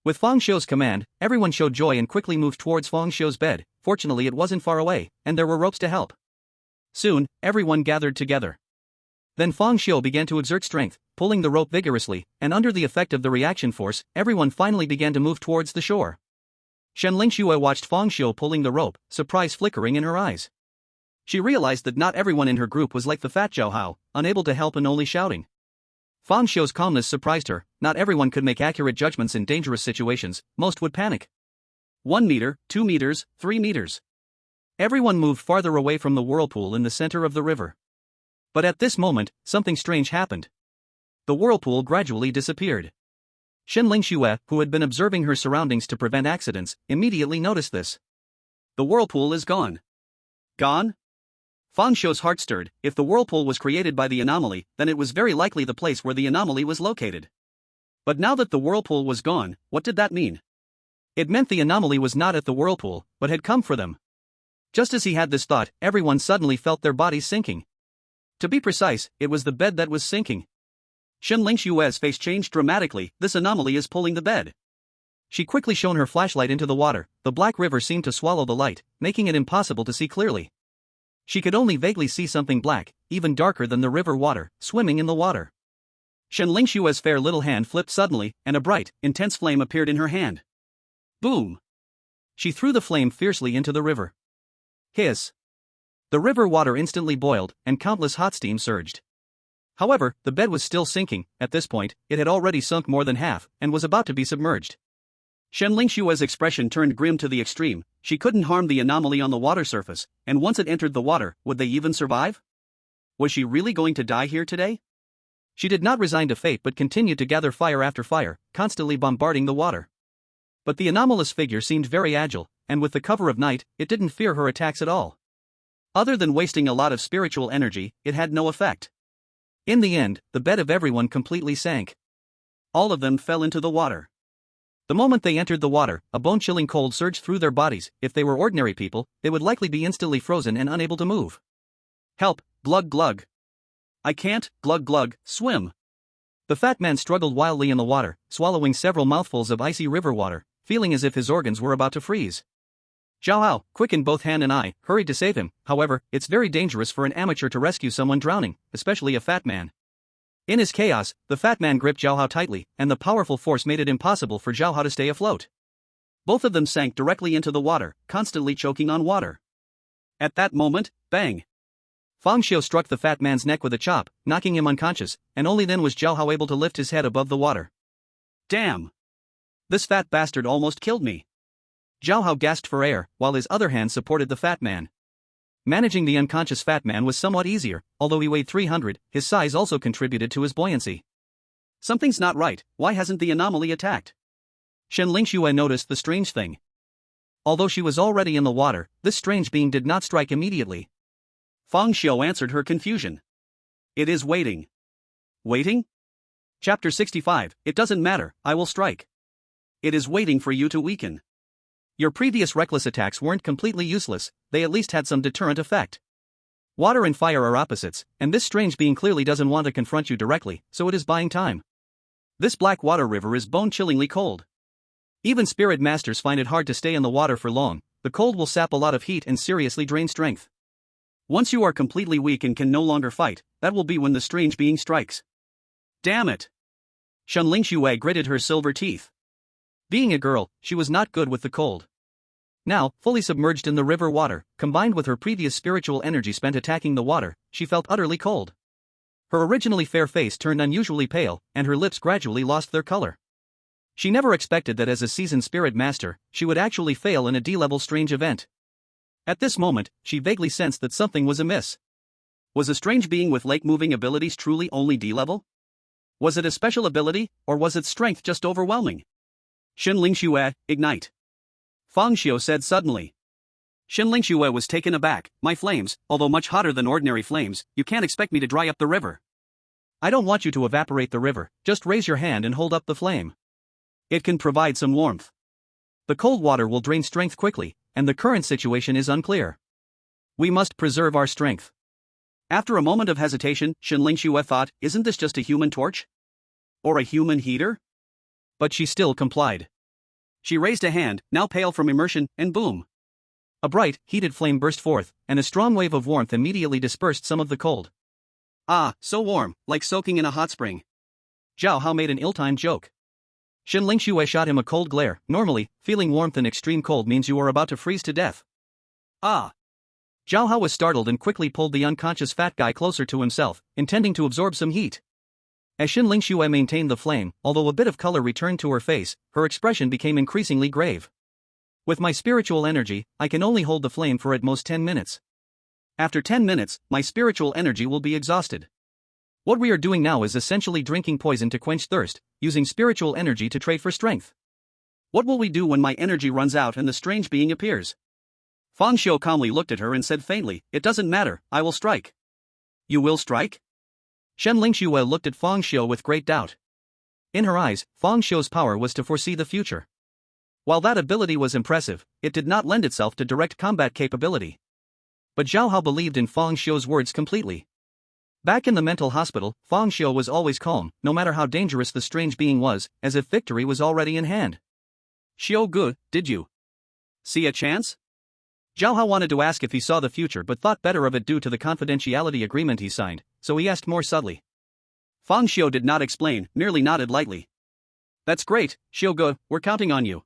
With Fang Xiu's command, everyone showed joy and quickly moved towards Fang Xiu's bed. Fortunately it wasn't far away, and there were ropes to help. Soon, everyone gathered together. Then Fang Xiu began to exert strength, pulling the rope vigorously, and under the effect of the reaction force, everyone finally began to move towards the shore. Shen Lingxue watched Fang Xiu pulling the rope, surprise flickering in her eyes. She realized that not everyone in her group was like the fat Zhao Hao, unable to help and only shouting. Fang Xiu's calmness surprised her. Not everyone could make accurate judgments in dangerous situations, most would panic. 1 meter, 2 meters, 3 meters. Everyone moved farther away from the whirlpool in the center of the river. But at this moment, something strange happened. The whirlpool gradually disappeared. Xinling Xue, who had been observing her surroundings to prevent accidents, immediately noticed this. The whirlpool is gone. Gone? Fang Xiu's heart stirred. If the whirlpool was created by the anomaly, then it was very likely the place where the anomaly was located. But now that the whirlpool was gone, what did that mean? It meant the anomaly was not at the whirlpool, but had come for them. Just as he had this thought, everyone suddenly felt their bodies sinking. To be precise, it was the bed that was sinking. Xinling Xue's face changed dramatically. This anomaly is pulling the bed. She quickly shone her flashlight into the water. The black river seemed to swallow the light, making it impossible to see clearly. She could only vaguely see something black, even darker than the river water, swimming in the water. Xinling Xue's fair little hand flipped suddenly, and a bright, intense flame appeared in her hand. Boom! She threw the flame fiercely into the river. Hiss! The river water instantly boiled, and countless hot steam surged. However, the bed was still sinking. At this point, it had already sunk more than half, and was about to be submerged. Xinling Xue's expression turned grim to the extreme. She couldn't harm the anomaly on the water surface, and once it entered the water, would they even survive? Was she really going to die here today? She did not resign to fate but continued to gather fire after fire, constantly bombarding the water. But the anomalous figure seemed very agile, and with the cover of night, it didn't fear her attacks at all. Other than wasting a lot of spiritual energy, it had no effect. In the end, the bed of everyone completely sank. All of them fell into the water. The moment they entered the water, a bone-chilling cold surged through their bodies. If they were ordinary people, they would likely be instantly frozen and unable to move. Help, glug glug. I can't, glug glug, swim. The fat man struggled wildly in the water, swallowing several mouthfuls of icy river water, feeling as if his organs were about to freeze. Zhao Hao, quick in both Han and I, hurried to save him. However, it's very dangerous for an amateur to rescue someone drowning, especially a fat man. In his chaos, the fat man gripped Zhao Hao tightly, and the powerful force made it impossible for Zhao Hao to stay afloat. Both of them sank directly into the water, constantly choking on water. At that moment, bang! Fang Xiu struck the fat man's neck with a chop, knocking him unconscious, and only then was Zhao Hao able to lift his head above the water. Damn! This fat bastard almost killed me. Zhao Hao gasped for air, while his other hand supported the fat man. Managing the unconscious fat man was somewhat easier. Although he weighed 300, his size also contributed to his buoyancy. Something's not right. Why hasn't the anomaly attacked? Xinling Xue noticed the strange thing. Although she was already in the water, this strange being did not strike immediately. Fang Xiu answered her confusion. It is waiting. Waiting? Chapter 65, it doesn't matter, I will strike. It is waiting for you to weaken. Your previous reckless attacks weren't completely useless, they at least had some deterrent effect. Water and fire are opposites, and this strange being clearly doesn't want to confront you directly, so it is buying time. This black water river is bone-chillingly cold. Even spirit masters find it hard to stay in the water for long. The cold will sap a lot of heat and seriously drain strength. Once you are completely weak and can no longer fight, that will be when the strange being strikes. Damn it! Xinling Xue gritted her silver teeth. Being a girl, she was not good with the cold. Now, fully submerged in the river water, combined with her previous spiritual energy spent attacking the water, she felt utterly cold. Her originally fair face turned unusually pale, and her lips gradually lost their color. She never expected that as a seasoned spirit master, she would actually fail in a D-level strange event. At this moment, she vaguely sensed that something was amiss. Was a strange being with lake-moving abilities truly only D-level? Was it a special ability, or was its strength just overwhelming? Xinling Xue, ignite. Fang Xiu said suddenly. Xinling Xue was taken aback. My flames, although much hotter than ordinary flames, you can't expect me to dry up the river. I don't want you to evaporate the river, just raise your hand and hold up the flame. It can provide some warmth. The cold water will drain strength quickly, and the current situation is unclear. We must preserve our strength. After a moment of hesitation, Xinling Xue thought, isn't this just a human torch? Or a human heater? But she still complied. She raised a hand, now pale from immersion, and boom! A bright, heated flame burst forth, and a strong wave of warmth immediately dispersed some of the cold. Ah, so warm, like soaking in a hot spring. Zhao Hao made an ill-timed joke. Xinling Xue shot him a cold glare. Normally, feeling warmth in extreme cold means you are about to freeze to death. Ah! Zhao Hao was startled and quickly pulled the unconscious fat guy closer to himself, intending to absorb some heat. As Xin Lingxue maintained the flame, although a bit of color returned to her face, her expression became increasingly grave. With my spiritual energy, I can only hold the flame for at most 10 minutes. After 10 minutes, my spiritual energy will be exhausted. What we are doing now is essentially drinking poison to quench thirst, using spiritual energy to trade for strength. What will we do when my energy runs out and the strange being appears? Fang Xiu calmly looked at her and said faintly, "It doesn't matter, I will strike." "You will strike?" Shen Lingxue looked at Fang Xiu with great doubt. In her eyes, Fang Xiu's power was to foresee the future. While that ability was impressive, it did not lend itself to direct combat capability. But Zhao Hao believed in Fang Xiu's words completely. Back in the mental hospital, Fang Xiu was always calm, no matter how dangerous the strange being was, as if victory was already in hand. "Xiu Gu, did you see a chance?" Zhao Hao wanted to ask if he saw the future but thought better of it due to the confidentiality agreement he signed, so he asked more subtly. Fang Xiu did not explain, merely nodded lightly. "That's great, Xiu Gu, we're counting on you."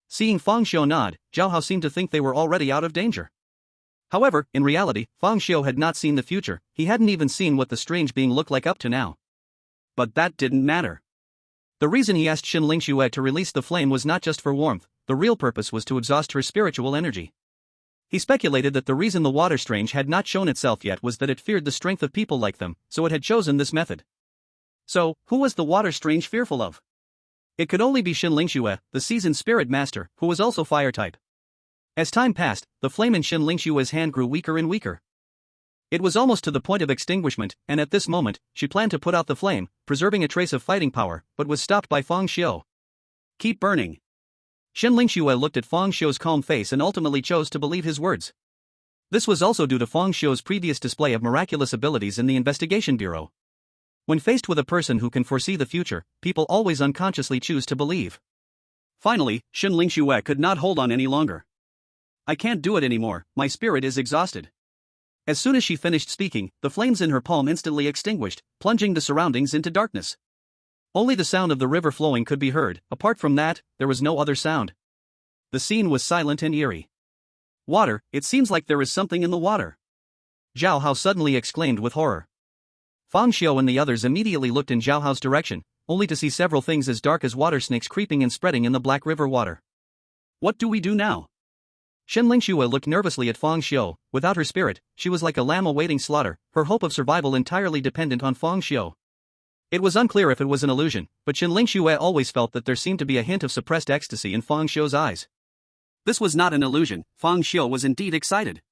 Seeing Fang Xiu nod, Zhao Hao seemed to think they were already out of danger. However, in reality, Fang Xiu had not seen the future, he hadn't even seen what the strange being looked like up to now. But that didn't matter. The reason he asked Xin Lingxue to release the flame was not just for warmth, the real purpose was to exhaust her spiritual energy. He speculated that the reason the water strange had not shown itself yet was that it feared the strength of people like them, so it had chosen this method. So, who was the water strange fearful of? It could only be Xin Lingxue, the seasoned spirit master, who was also fire type. As time passed, the flame in Xin Lingxue's hand grew weaker and weaker. It was almost to the point of extinguishment, and at this moment, she planned to put out the flame, preserving a trace of fighting power, but was stopped by Fang Xiu. "Keep burning." Xin Lingxue looked at Fang Xiu's calm face and ultimately chose to believe his words. This was also due to Fang Xiu's previous display of miraculous abilities in the investigation bureau. When faced with a person who can foresee the future, people always unconsciously choose to believe. Finally, Xin Lingxue could not hold on any longer. "I can't do it anymore, my spirit is exhausted." As soon as she finished speaking, the flames in her palm instantly extinguished, plunging the surroundings into darkness. Only the sound of the river flowing could be heard, apart from that, there was no other sound. The scene was silent and eerie. "Water, it seems like there is something in the water," Zhao Hao suddenly exclaimed with horror. Fang Xiu and the others immediately looked in Zhao Hao's direction, only to see several things as dark as water snakes creeping and spreading in the black river water. "What do we do now?" Xin Lingxue looked nervously at Fang Xiu. Without her spirit, she was like a lamb awaiting slaughter, her hope of survival entirely dependent on Fang Xiu. It was unclear if it was an illusion, but Xin Lingxue always felt that there seemed to be a hint of suppressed ecstasy in Fang Xiu's eyes. This was not an illusion, Fang Xiu was indeed excited.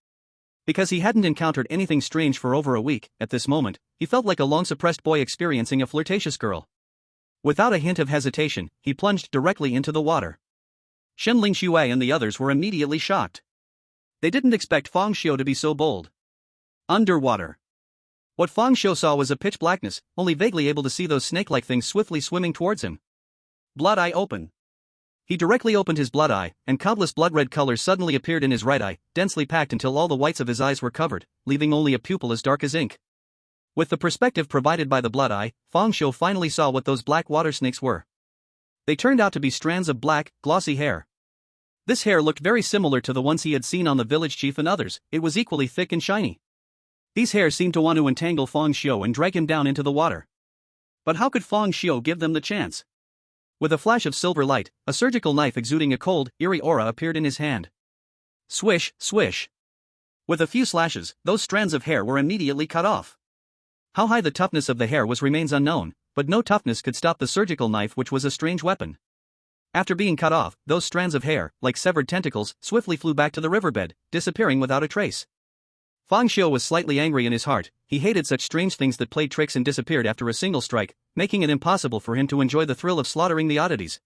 Because he hadn't encountered anything strange for over a week, at this moment, he felt like a long-suppressed boy experiencing a flirtatious girl. Without a hint of hesitation, he plunged directly into the water. Xin Lingxue and the others were immediately shocked. They didn't expect Fang Xiu to be so bold. Underwater. What Fang Xiu saw was a pitch blackness, only vaguely able to see those snake-like things swiftly swimming towards him. Blood eye open. He directly opened his blood eye, and countless blood-red colors suddenly appeared in his right eye, densely packed until all the whites of his eyes were covered, leaving only a pupil as dark as ink. With the perspective provided by the blood eye, Fang Xiu finally saw what those black water snakes were. They turned out to be strands of black, glossy hair. This hair looked very similar to the ones he had seen on the village chief and others, it was equally thick and shiny. These hairs seemed to want to entangle Fang Xiu and drag him down into the water. But how could Fang Xiu give them the chance? With a flash of silver light, a surgical knife exuding a cold, eerie aura appeared in his hand. Swish, swish. With a few slashes, those strands of hair were immediately cut off. How high the toughness of the hair remains unknown, but no toughness could stop the surgical knife, which was a strange weapon. After being cut off, those strands of hair, like severed tentacles, swiftly flew back to the riverbed, disappearing without a trace. Fang Xiu was slightly angry in his heart. He hated such strange things that played tricks and disappeared after a single strike, making it impossible for him to enjoy the thrill of slaughtering the oddities.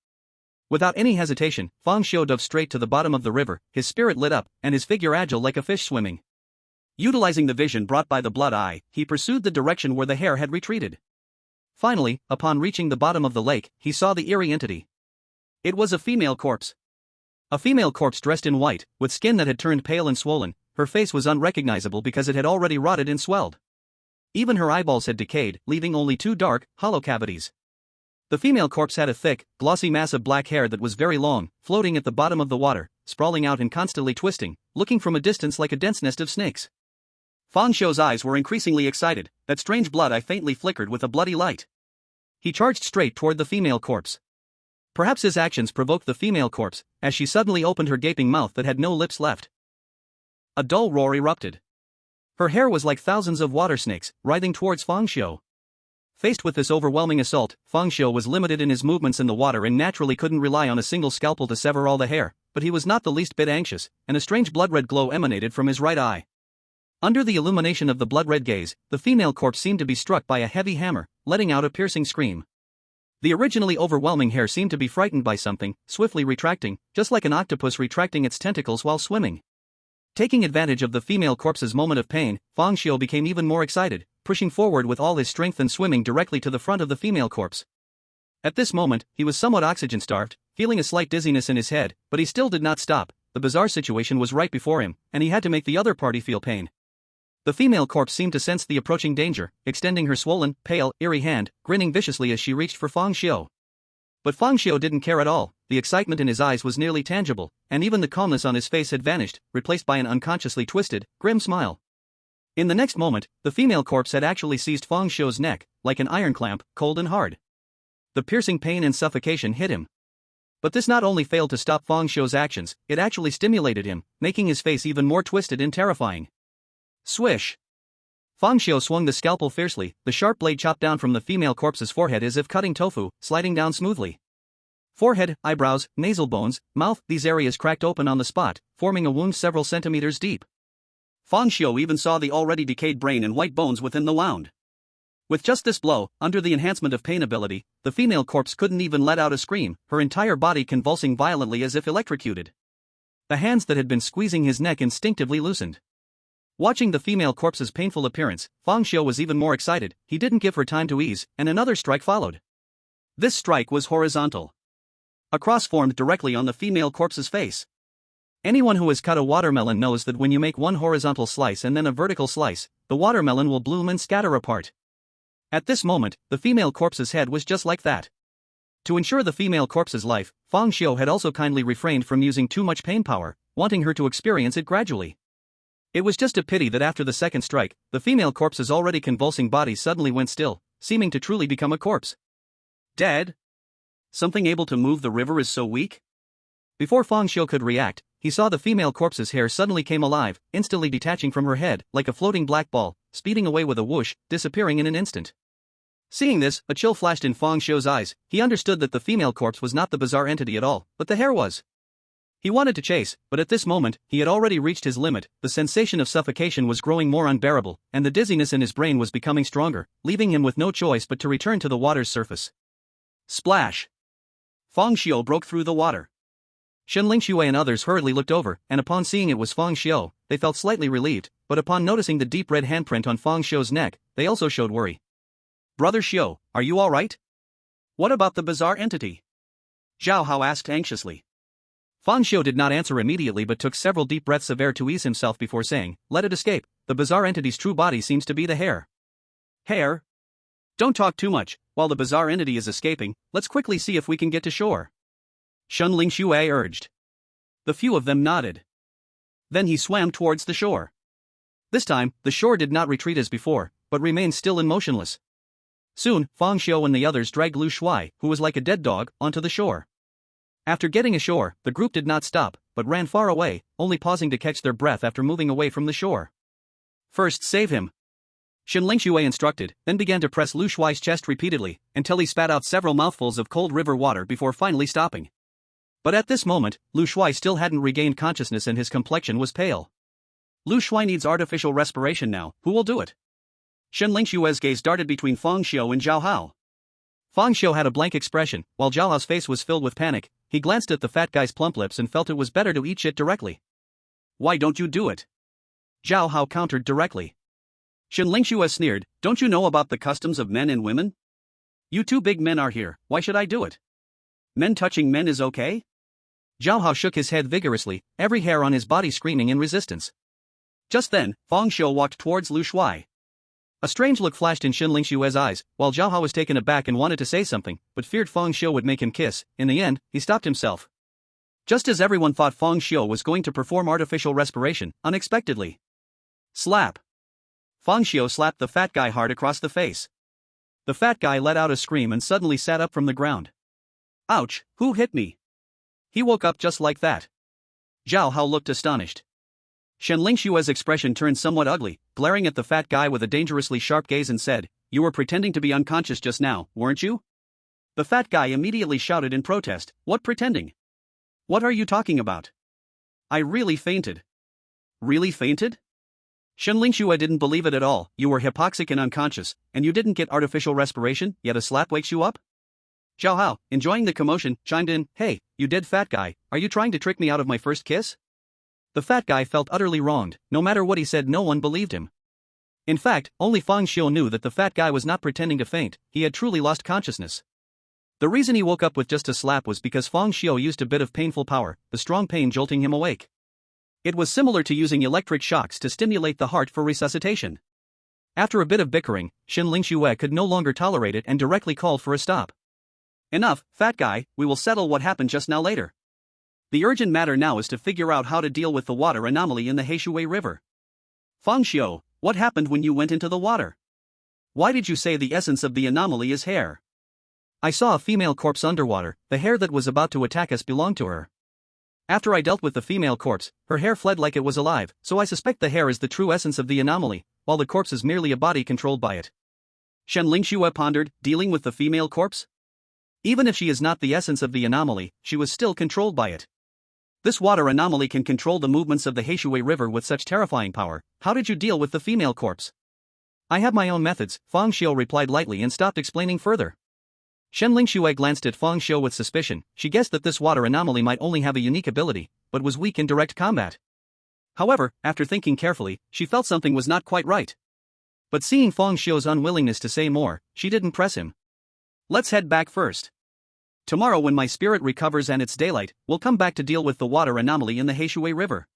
Without any hesitation, Fang Xiu dove straight to the bottom of the river, his spirit lit up, and his figure agile like a fish swimming. Utilizing the vision brought by the blood eye, he pursued the direction where the hair had retreated. Finally, upon reaching the bottom of the lake, he saw the eerie entity. It was a female corpse. A female corpse dressed in white, with skin that had turned pale and swollen. Her face was unrecognizable because it had already rotted and swelled. Even her eyeballs had decayed, leaving only two dark, hollow cavities. The female corpse had a thick, glossy mass of black hair that was very long, floating at the bottom of the water, sprawling out and constantly twisting, looking from a distance like a dense nest of snakes. Fang Xiu's eyes were increasingly excited, that strange blood eye faintly flickered with a bloody light. He charged straight toward the female corpse. Perhaps his actions provoked the female corpse, as she suddenly opened her gaping mouth that had no lips left. A dull roar erupted. Her hair was like thousands of water snakes, writhing towards Fang Xiu. Faced with this overwhelming assault, Fang Xiu was limited in his movements in the water and naturally couldn't rely on a single scalpel to sever all the hair, but he was not the least bit anxious, and a strange blood-red glow emanated from his right eye. Under the illumination of the blood-red gaze, the female corpse seemed to be struck by a heavy hammer, letting out a piercing scream. The originally overwhelming hair seemed to be frightened by something, swiftly retracting, just like an octopus retracting its tentacles while swimming. Taking advantage of the female corpse's moment of pain, Fang Xiu became even more excited, pushing forward with all his strength and swimming directly to the front of the female corpse. At this moment, he was somewhat oxygen-starved, feeling a slight dizziness in his head, but he still did not stop. The bizarre situation was right before him, and he had to make the other party feel pain. The female corpse seemed to sense the approaching danger, extending her swollen, pale, eerie hand, grinning viciously as she reached for Fang Xiu. But Fang Xiu didn't care at all. The excitement in his eyes was nearly tangible, and even the calmness on his face had vanished, replaced by an unconsciously twisted, grim smile. In the next moment, the female corpse had actually seized Fang Xiu's neck, like an iron clamp, cold and hard. The piercing pain and suffocation hit him. But this not only failed to stop Fang Xiu's actions, it actually stimulated him, making his face even more twisted and terrifying. Swish! Fang Xiu swung the scalpel fiercely, the sharp blade chopped down from the female corpse's forehead as if cutting tofu, sliding down smoothly. Forehead, eyebrows, nasal bones, mouth, these areas cracked open on the spot, forming a wound several centimeters deep. Fang Xiu even saw the already decayed brain and white bones within the wound. With just this blow, under the enhancement of pain ability, the female corpse couldn't even let out a scream, her entire body convulsing violently as if electrocuted. The hands that had been squeezing his neck instinctively loosened. Watching the female corpse's painful appearance, Fang Xiu was even more excited. He didn't give her time to ease, and another strike followed. This strike was horizontal. A cross formed directly on the female corpse's face. Anyone who has cut a watermelon knows that when you make one horizontal slice and then a vertical slice, the watermelon will bloom and scatter apart. At this moment, the female corpse's head was just like that. To ensure the female corpse's life, Fang Xiu had also kindly refrained from using too much pain power, wanting her to experience it gradually. It was just a pity that after the second strike, the female corpse's already convulsing body suddenly went still, seeming to truly become a corpse. Dead? Something able to move the river is so weak? Before Fang Xiu could react, he saw the female corpse's hair suddenly came alive, instantly detaching from her head, like a floating black ball, speeding away with a whoosh, disappearing in an instant. Seeing this, a chill flashed in Fang Xiu's eyes. He understood that the female corpse was not the bizarre entity at all, but the hair was. He wanted to chase, but at this moment, he had already reached his limit. The sensation of suffocation was growing more unbearable, and the dizziness in his brain was becoming stronger, leaving him with no choice but to return to the water's surface. Splash! Fang Xiu broke through the water. Shen Lingxue and others hurriedly looked over, and upon seeing it was Fang Xiu, they felt slightly relieved, but upon noticing the deep red handprint on Fang Xiu's neck, they also showed worry. Brother Xiu, are you alright? What about the bizarre entity? Zhao Hao asked anxiously. Fang Xiu did not answer immediately but took several deep breaths of air to ease himself before saying, let it escape. The bizarre entity's true body seems to be the hair. Hair? Don't talk too much. While the bizarre entity is escaping, let's quickly see if we can get to shore. Shen Lingxue urged. The few of them nodded. Then he swam towards the shore. This time, the shore did not retreat as before, but remained still and motionless. Soon, Fang Xiu and the others dragged Lu Shuai, who was like a dead dog, onto the shore. After getting ashore, the group did not stop, but ran far away, only pausing to catch their breath after moving away from the shore. First save him. Shen Lingxue instructed, then began to press Lu Shuai's chest repeatedly, until he spat out several mouthfuls of cold river water before finally stopping. But at this moment, Lu Shuai still hadn't regained consciousness and his complexion was pale. Lu Shuai needs artificial respiration now. Who will do it? Shen Lingxue's gaze darted between Fang Xiu and Zhao Hao. Fang Xiu had a blank expression, while Zhao Hao's face was filled with panic. He glanced at the fat guy's plump lips and felt it was better to eat shit directly. Why don't you do it? Zhao Hao countered directly. Shen Lingxue sneered, don't you know about the customs of men and women? You two big men are here, why should I do it? Men touching men is okay? Zhao Hao shook his head vigorously, every hair on his body screaming in resistance. Just then, Fang Xiu walked towards Lu Shuai. A strange look flashed in Shen Lingxue's eyes, while Zhao Hao was taken aback and wanted to say something, but feared Fang Xiu would make him kiss. In the end, he stopped himself. Just as everyone thought Fang Xiu was going to perform artificial respiration, unexpectedly. Slap. Fang Xiu slapped the fat guy hard across the face. The fat guy let out a scream and suddenly sat up from the ground. Ouch, who hit me? He woke up just like that. Zhao Hao looked astonished. Shen Lingshue's expression turned somewhat ugly, glaring at the fat guy with a dangerously sharp gaze and said, "You were pretending to be unconscious just now, weren't you?" The fat guy immediately shouted in protest, "What pretending? What are you talking about? I really fainted." Really fainted? Shen Lingxue didn't believe it at all. You were hypoxic and unconscious, and you didn't get artificial respiration, yet a slap wakes you up? Zhao Hao, enjoying the commotion, chimed in, "Hey, you dead fat guy, are you trying to trick me out of my first kiss?" The fat guy felt utterly wronged. No matter what he said, no one believed him. In fact, only Fang Xiu knew that the fat guy was not pretending to faint, he had truly lost consciousness. The reason he woke up with just a slap was because Fang Xiu used a bit of painful power, the strong pain jolting him awake. It was similar to using electric shocks to stimulate the heart for resuscitation. After a bit of bickering, Shen Lingxue could no longer tolerate it and directly called for a stop. "Enough, fat guy, we will settle what happened just now later. The urgent matter now is to figure out how to deal with the water anomaly in the Heishui River. Fang Xiu, what happened when you went into the water? Why did you say the essence of the anomaly is hair?" "I saw a female corpse underwater, the hair that was about to attack us belonged to her. After I dealt with the female corpse, her hair fled like it was alive, so I suspect the hair is the true essence of the anomaly, while the corpse is merely a body controlled by it." Shen Lingxue pondered, dealing with the female corpse? Even if she is not the essence of the anomaly, she was still controlled by it. This water anomaly can control the movements of the Heishui River with such terrifying power. How did you deal with the female corpse? "I have my own methods," Fang Xiu replied lightly and stopped explaining further. Shen Lingxue glanced at Fang Xiu with suspicion. She guessed that this water anomaly might only have a unique ability, but was weak in direct combat. However, after thinking carefully, she felt something was not quite right. But seeing Fang Xiu's unwillingness to say more, she didn't press him. "Let's head back first. Tomorrow when my spirit recovers and it's daylight, we'll come back to deal with the water anomaly in the Heishui River."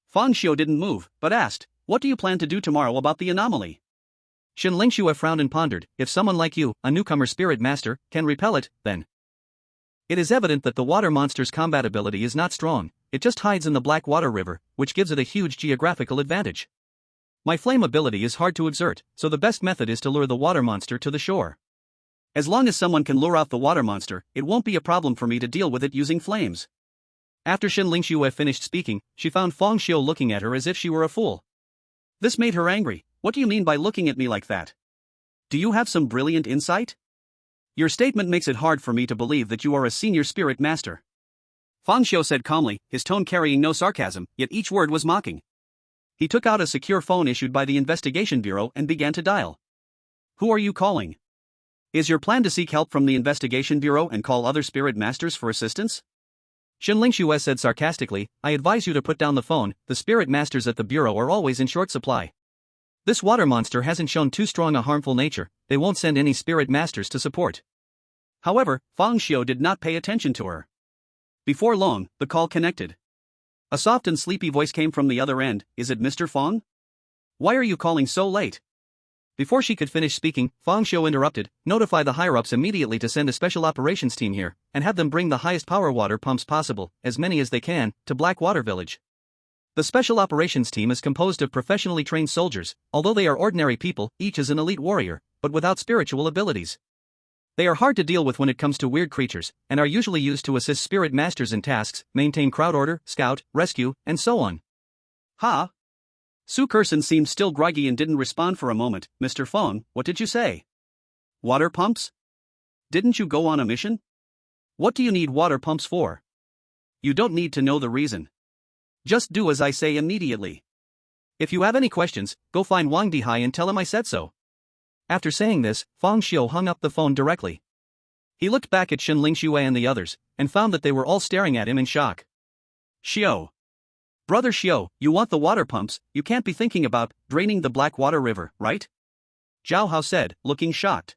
Fang Xiu didn't move, but asked, "What do you plan to do tomorrow about the anomaly?" Shen Lingxue frowned and pondered, "If someone like you, a newcomer spirit master, can repel it, then it is evident that the water monster's combat ability is not strong, it just hides in the Black Water River, which gives it a huge geographical advantage. My flame ability is hard to exert, so the best method is to lure the water monster to the shore. As long as someone can lure out the water monster, it won't be a problem for me to deal with it using flames." After Shen Lingxue finished speaking, she found Fang Xiu looking at her as if she were a fool. This made her angry. "What do you mean by looking at me like that? Do you have some brilliant insight? Your statement makes it hard for me to believe that you are a senior spirit master." Fang Xiu said calmly, his tone carrying no sarcasm, yet each word was mocking. He took out a secure phone issued by the Investigation Bureau and began to dial. "Who are you calling? Is your plan to seek help from the Investigation Bureau and call other spirit masters for assistance?" Shen Lingxue said sarcastically, "I advise you to put down the phone, the spirit masters at the Bureau are always in short supply. This water monster hasn't shown too strong a harmful nature, they won't send any spirit masters to support." However, Fang Xiu did not pay attention to her. Before long, the call connected. A soft and sleepy voice came from the other end. "Is it Mr. Fang? Why are you calling so late?" Before she could finish speaking, Fang Xiu interrupted, "Notify the higher-ups immediately to send a special operations team here, and have them bring the highest power water pumps possible, as many as they can, to Blackwater Village. The special operations team is composed of professionally trained soldiers, although they are ordinary people, each is an elite warrior, but without spiritual abilities. They are hard to deal with when it comes to weird creatures, and are usually used to assist spirit masters in tasks, maintain crowd order, scout, rescue, and so on." "Ha?" Su Kerson seemed still groggy and didn't respond for a moment. "Mr. Fang, what did you say? Water pumps? Didn't you go on a mission? What do you need water pumps for? You don't need to know the reason. Just do as I say immediately. If you have any questions, go find Wang Dihai and tell him I said so." After saying this, Fang Xiu hung up the phone directly. He looked back at Shen Lingxue and the others, and found that they were all staring at him in shock. "Xiu. Brother Xiu, you want the water pumps, you can't be thinking about draining the Black Water River, right?" Zhao Hao said, looking shocked.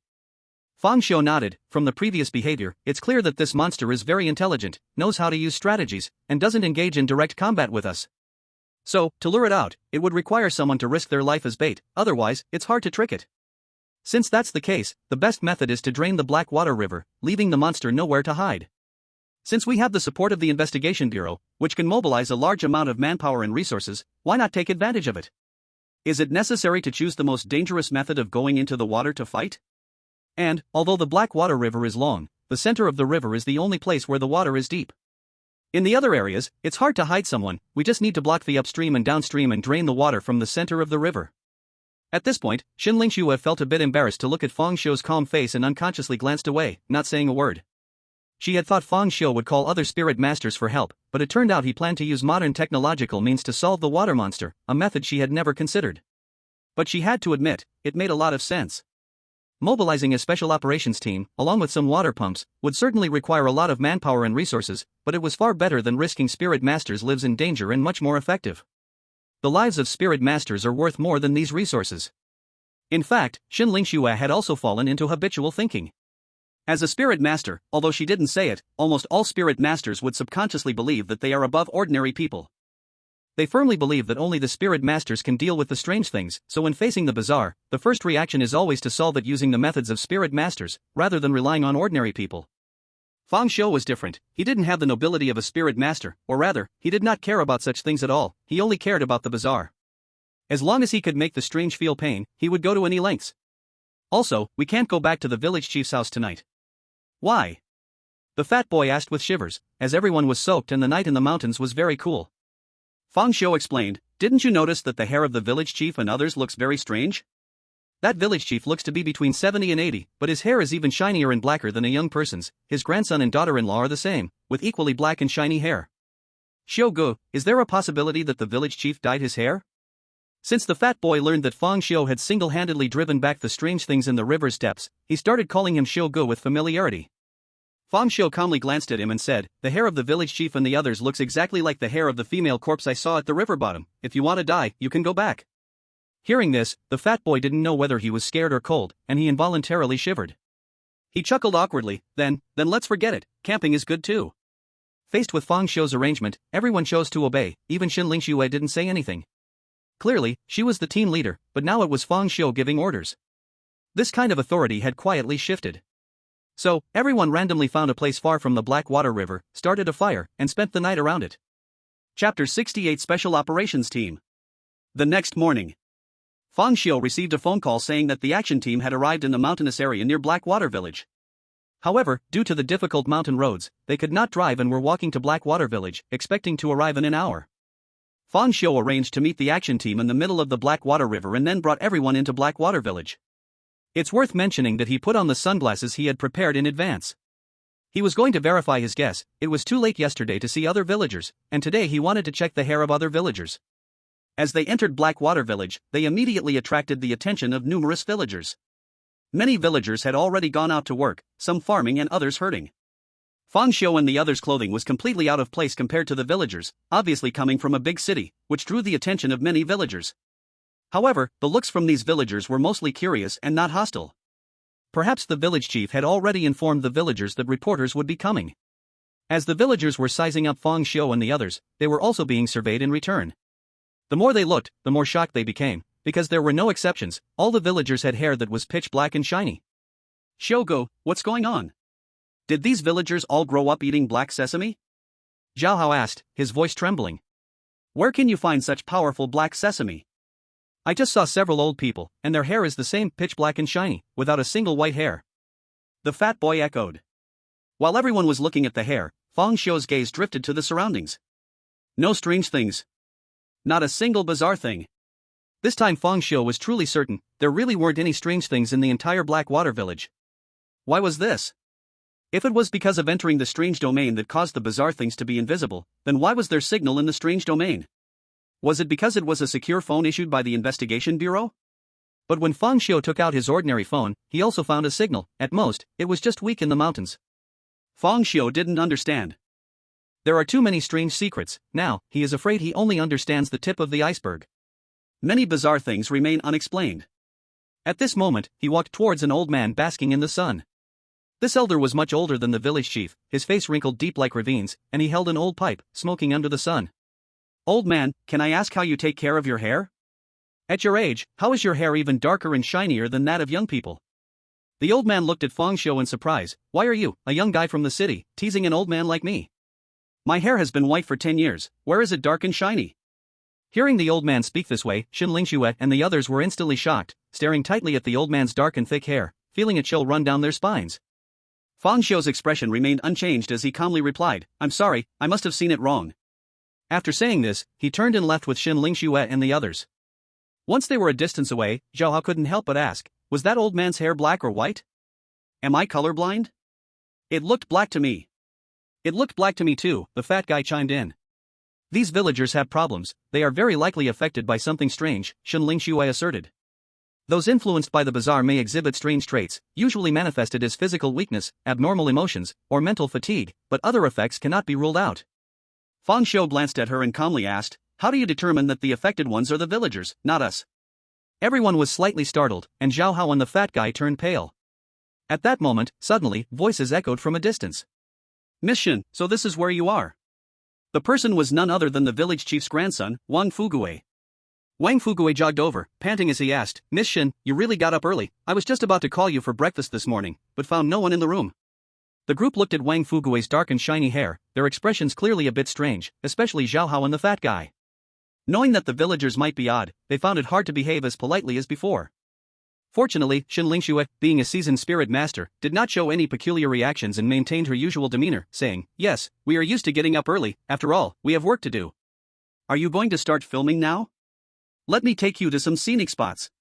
Fang Xiu nodded. "From the previous behavior, it's clear that this monster is very intelligent, knows how to use strategies, and doesn't engage in direct combat with us. So, to lure it out, it would require someone to risk their life as bait, otherwise, it's hard to trick it. Since that's the case, the best method is to drain the Black Water River, leaving the monster nowhere to hide." Since we have the support of the Investigation Bureau, which can mobilize a large amount of manpower and resources, why not take advantage of it? Is it necessary to choose the most dangerous method of going into the water to fight? And, although the Blackwater River is long, the center of the river is the only place where the water is deep. In the other areas, it's hard to hide someone, we just need to block the upstream and downstream and drain the water from the center of the river. At this point, Xin Lingxue felt a bit embarrassed to look at Fang Xiu's calm face and unconsciously glanced away, not saying a word. She had thought Fang Xiu would call other spirit masters for help, but it turned out he planned to use modern technological means to solve the water monster, a method she had never considered. But she had to admit, it made a lot of sense. Mobilizing a special operations team, along with some water pumps, would certainly require a lot of manpower and resources, but it was far better than risking spirit masters' lives in danger and much more effective. The lives of spirit masters are worth more than these resources. In fact, Xin Lingxue had also fallen into habitual thinking. As a spirit master, although she didn't say it, almost all spirit masters would subconsciously believe that they are above ordinary people. They firmly believe that only the spirit masters can deal with the strange things, so when facing the bizarre, the first reaction is always to solve it using the methods of spirit masters, rather than relying on ordinary people. Fang Xiu was different. He didn't have the nobility of a spirit master, or rather, he did not care about such things at all, he only cared about the bizarre. As long as he could make the strange feel pain, he would go to any lengths. Also, we can't go back to the village chief's house tonight. Why? The fat boy asked with shivers, as everyone was soaked and the night in the mountains was very cool. Fang Xiu explained, didn't you notice that the hair of the village chief and others looks very strange? That village chief looks to be between 70 and 80, but his hair is even shinier and blacker than a young person's. His grandson and daughter-in-law are the same, with equally black and shiny hair. Xiu, is there a possibility that the village chief dyed his hair? Since the fat boy learned that Fang Xiu had single-handedly driven back the strange things in the river's depths, he started calling him Xiu with familiarity. Fang Xiu calmly glanced at him and said, the hair of the village chief and the others looks exactly like the hair of the female corpse I saw at the river bottom. If you want to die, you can go back. Hearing this, the fat boy didn't know whether he was scared or cold, and he involuntarily shivered. He chuckled awkwardly, then let's forget it, camping is good too. Faced with Fang Xiu's arrangement, everyone chose to obey, even Xin Lingxue didn't say anything. Clearly, she was the team leader, but now it was Fang Xiu giving orders. This kind of authority had quietly shifted. So, everyone randomly found a place far from the Blackwater River, started a fire, and spent the night around it. Chapter 68 Special Operations Team. The next morning, Fang Xiu received a phone call saying that the action team had arrived in the mountainous area near Blackwater Village. However, due to the difficult mountain roads, they could not drive and were walking to Blackwater Village, expecting to arrive in an hour. Fang Xiu arranged to meet the action team in the middle of the Blackwater River and then brought everyone into Blackwater Village. It's worth mentioning that he put on the sunglasses he had prepared in advance. He was going to verify his guess. It was too late yesterday to see other villagers, and today he wanted to check the hair of other villagers. As they entered Blackwater Village, they immediately attracted the attention of numerous villagers. Many villagers had already gone out to work, some farming and others herding. Fang Xiu and the others' clothing was completely out of place compared to the villagers, obviously coming from a big city, which drew the attention of many villagers. However, the looks from these villagers were mostly curious and not hostile. Perhaps the village chief had already informed the villagers that reporters would be coming. As the villagers were sizing up Fang Xiu and the others, they were also being surveyed in return. The more they looked, the more shocked they became, because there were no exceptions. All the villagers had hair that was pitch black and shiny. Xiu, what's going on? Did these villagers all grow up eating black sesame? Zhao Hao asked, his voice trembling. Where can you find such powerful black sesame? I just saw several old people, and their hair is the same, pitch black and shiny, without a single white hair. The fat boy echoed. While everyone was looking at the hair, Fang Xiu's gaze drifted to the surroundings. No strange things. Not a single bizarre thing. This time Fang Xiu was truly certain, there really weren't any strange things in the entire Blackwater Village. Why was this? If it was because of entering the strange domain that caused the bizarre things to be invisible, then why was there signal in the strange domain? Was it because it was a secure phone issued by the Investigation Bureau? But when Fang Xiu took out his ordinary phone, he also found a signal. At most, it was just weak in the mountains. Fang Xiu didn't understand. There are too many strange secrets. Now, he is afraid he only understands the tip of the iceberg. Many bizarre things remain unexplained. At this moment, he walked towards an old man basking in the sun. This elder was much older than the village chief, his face wrinkled deep like ravines, and he held an old pipe, smoking under the sun. Old man, can I ask how you take care of your hair? At your age, how is your hair even darker and shinier than that of young people? The old man looked at Fang Xiu in surprise. Why are you, a young guy from the city, teasing an old man like me? My hair has been white for 10 years, where is it dark and shiny? Hearing the old man speak this way, Xin Lingxue and the others were instantly shocked, staring tightly at the old man's dark and thick hair, feeling a chill run down their spines. Fang Xiu's expression remained unchanged as he calmly replied, I'm sorry, I must have seen it wrong. After saying this, he turned and left with Xin Lingxue and the others. Once they were a distance away, Zhao Hao couldn't help but ask, was that old man's hair black or white? Am I colorblind? It looked black to me. It looked black to me too, the fat guy chimed in. These villagers have problems, they are very likely affected by something strange, Xin Lingxue asserted. Those influenced by the bazaar may exhibit strange traits, usually manifested as physical weakness, abnormal emotions, or mental fatigue, but other effects cannot be ruled out. Fang Xiu glanced at her and calmly asked, how do you determine that the affected ones are the villagers, not us? Everyone was slightly startled, and Zhao Hao and the fat guy turned pale. At that moment, suddenly, voices echoed from a distance. Miss Xin, so this is where you are. The person was none other than the village chief's grandson, Wang Fuguei. Wang Fuguei jogged over, panting as he asked, Miss Xin, you really got up early, I was just about to call you for breakfast this morning, but found no one in the room. The group looked at Wang Fuguei's dark and shiny hair, their expressions clearly a bit strange, especially Zhao Hao and the fat guy. Knowing that the villagers might be odd, they found it hard to behave as politely as before. Fortunately, Xin Lingxue, being a seasoned spirit master, did not show any peculiar reactions and maintained her usual demeanor, saying, yes, we are used to getting up early, after all, we have work to do. Are you going to start filming now? Let me take you to some scenic spots.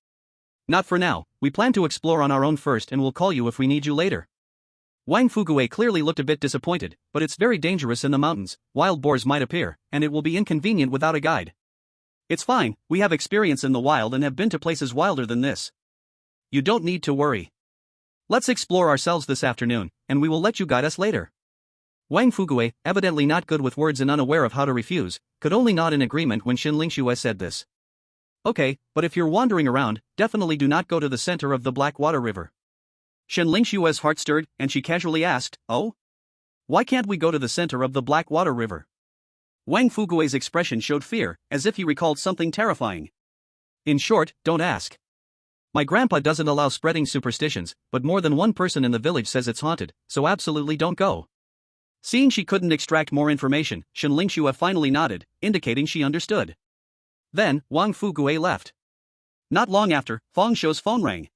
Not for now, we plan to explore on our own first and will call you if we need you later. Wang Fuguei clearly looked a bit disappointed, but it's very dangerous in the mountains, wild boars might appear, and it will be inconvenient without a guide. It's fine, we have experience in the wild and have been to places wilder than this. You don't need to worry. Let's explore ourselves this afternoon, and we will let you guide us later. Wang Fuguei, evidently not good with words and unaware of how to refuse, could only nod in agreement when Xin Lingxue said this. Okay, but if you're wandering around, definitely do not go to the center of the Blackwater River. Xin Lingxue's heart stirred, and she casually asked, oh? Why can't we go to the center of the Blackwater River? Wang Fuguei's expression showed fear, as if he recalled something terrifying. In short, don't ask. My grandpa doesn't allow spreading superstitions, but more than one person in the village says it's haunted, so absolutely don't go. Seeing she couldn't extract more information, Xin Lingxue finally nodded, indicating she understood. Then, Wang Fuguei left. Not long after, Fang Xiu's phone rang.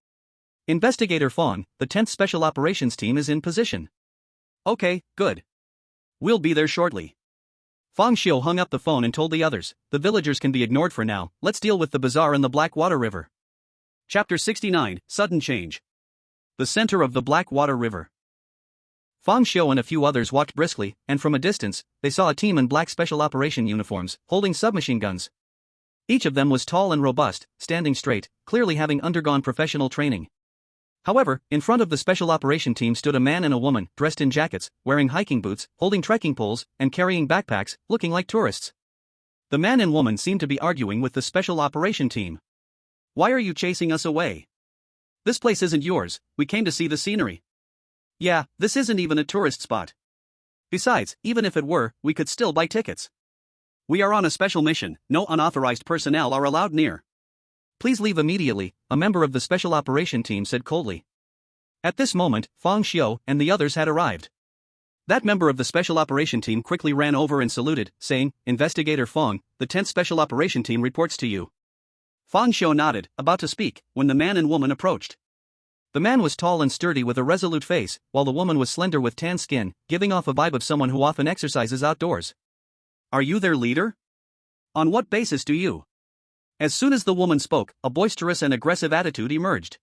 Investigator Fang, the 10th Special Operations Team is in position. Okay, good. We'll be there shortly. Fang Xiu hung up the phone and told the others, the villagers can be ignored for now, let's deal with the bazaar and the Blackwater River. Chapter 69, Sudden Change. The center of the Blackwater River. Fang Xiu and a few others walked briskly, and from a distance, they saw a team in black special operation uniforms, holding submachine guns. Each of them was tall and robust, standing straight, clearly having undergone professional training. However, in front of the special operation team stood a man and a woman, dressed in jackets, wearing hiking boots, holding trekking poles, and carrying backpacks, looking like tourists. The man and woman seemed to be arguing with the special operation team. Why are you chasing us away? This place isn't yours, we came to see the scenery. Yeah, this isn't even a tourist spot. Besides, even if it were, we could still buy tickets. We are on a special mission, no unauthorized personnel are allowed near. Please leave immediately, a member of the special operation team said coldly. At this moment, Fang Xiu and the others had arrived. That member of the special operation team quickly ran over and saluted, saying, Investigator Fang, the 10th Special Operation Team reports to you. Fang Xiu nodded, about to speak, when the man and woman approached. The man was tall and sturdy with a resolute face, while the woman was slender with tan skin, giving off a vibe of someone who often exercises outdoors. Are you their leader? On what basis do you? As soon as the woman spoke, a boisterous and aggressive attitude emerged.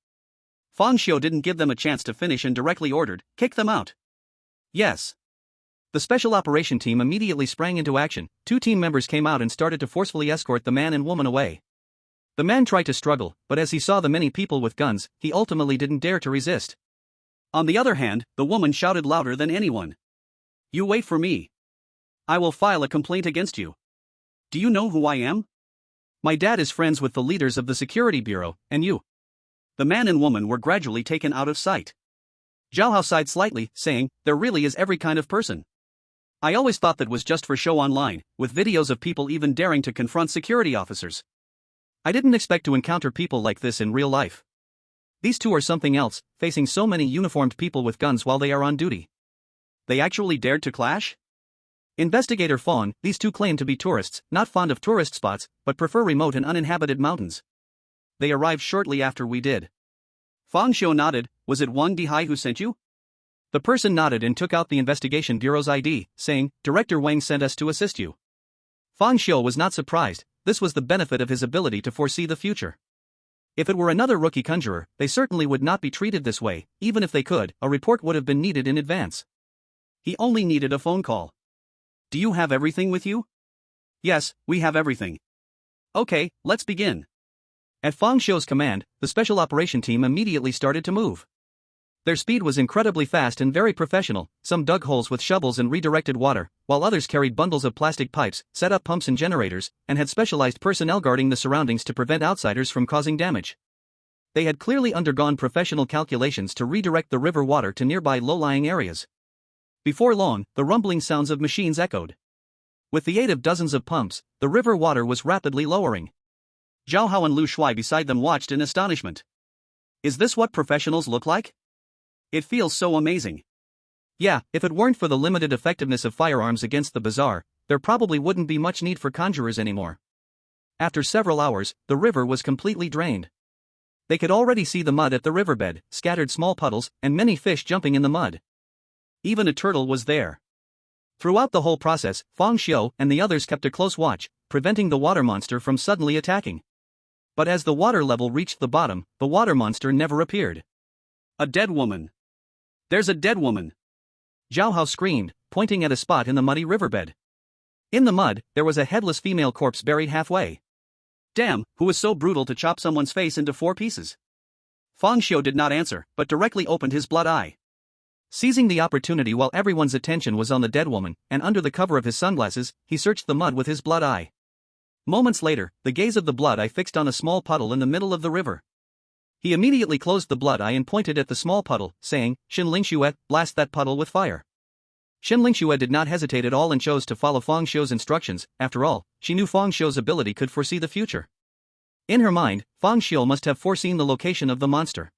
Fang Xiu didn't give them a chance to finish and directly ordered, kick them out. Yes. The special operation team immediately sprang into action, 2 team members came out and started to forcefully escort the man and woman away. The man tried to struggle, but as he saw the many people with guns, he ultimately didn't dare to resist. On the other hand, the woman shouted louder than anyone. You wait for me. I will file a complaint against you. Do you know who I am? My dad is friends with the leaders of the security bureau, and you. The man and woman were gradually taken out of sight. Zhao Hao sighed slightly, saying, there really is every kind of person. I always thought that was just for show online, with videos of people even daring to confront security officers. I didn't expect to encounter people like this in real life. These two are something else, facing so many uniformed people with guns while they are on duty. They actually dared to clash? Investigator Fawn, these two claim to be tourists, not fond of tourist spots, but prefer remote and uninhabited mountains. They arrived shortly after we did. Fang Xiu nodded. Was it Wang Dihai who sent you? The person nodded and took out the investigation bureau's ID, saying, Director Wang sent us to assist you. Fang Xiu was not surprised. This was the benefit of his ability to foresee the future. If it were another rookie conjurer, they certainly would not be treated this way. Even if they could, a report would have been needed in advance. He only needed a phone call. Do you have everything with you? Yes, we have everything. Okay, let's begin. At Fang Xiu's command, the special operation team immediately started to move. Their speed was incredibly fast and very professional. Some dug holes with shovels and redirected water, while others carried bundles of plastic pipes, set up pumps and generators, and had specialized personnel guarding the surroundings to prevent outsiders from causing damage. They had clearly undergone professional calculations to redirect the river water to nearby low-lying areas. Before long, the rumbling sounds of machines echoed. With the aid of dozens of pumps, the river water was rapidly lowering. Zhao Hao and Lu Shuai beside them watched in astonishment. Is this what professionals look like? It feels so amazing. Yeah, if it weren't for the limited effectiveness of firearms against the bazaar, there probably wouldn't be much need for conjurers anymore. After several hours, the river was completely drained. They could already see the mud at the riverbed, scattered small puddles, and many fish jumping in the mud. Even a turtle was there. Throughout the whole process, Fang Xiu and the others kept a close watch, preventing the water monster from suddenly attacking. But as the water level reached the bottom, the water monster never appeared. A dead woman. There's a dead woman. Zhao Hao screamed, pointing at a spot in the muddy riverbed. In the mud, there was a headless female corpse buried halfway. Damn, who was so brutal to chop someone's face into 4 pieces? Fang Xiu did not answer, but directly opened his blood eye. Seizing the opportunity while everyone's attention was on the dead woman, and under the cover of his sunglasses, he searched the mud with his blood eye. Moments later, the gaze of the blood eye fixed on a small puddle in the middle of the river. He immediately closed the blood eye and pointed at the small puddle, saying, Xin Lingxue, blast that puddle with fire. Xin Lingxue did not hesitate at all and chose to follow Fang Xiu's instructions. After all, she knew Fang Xiu's ability could foresee the future. In her mind, Fang Xiu must have foreseen the location of the monster.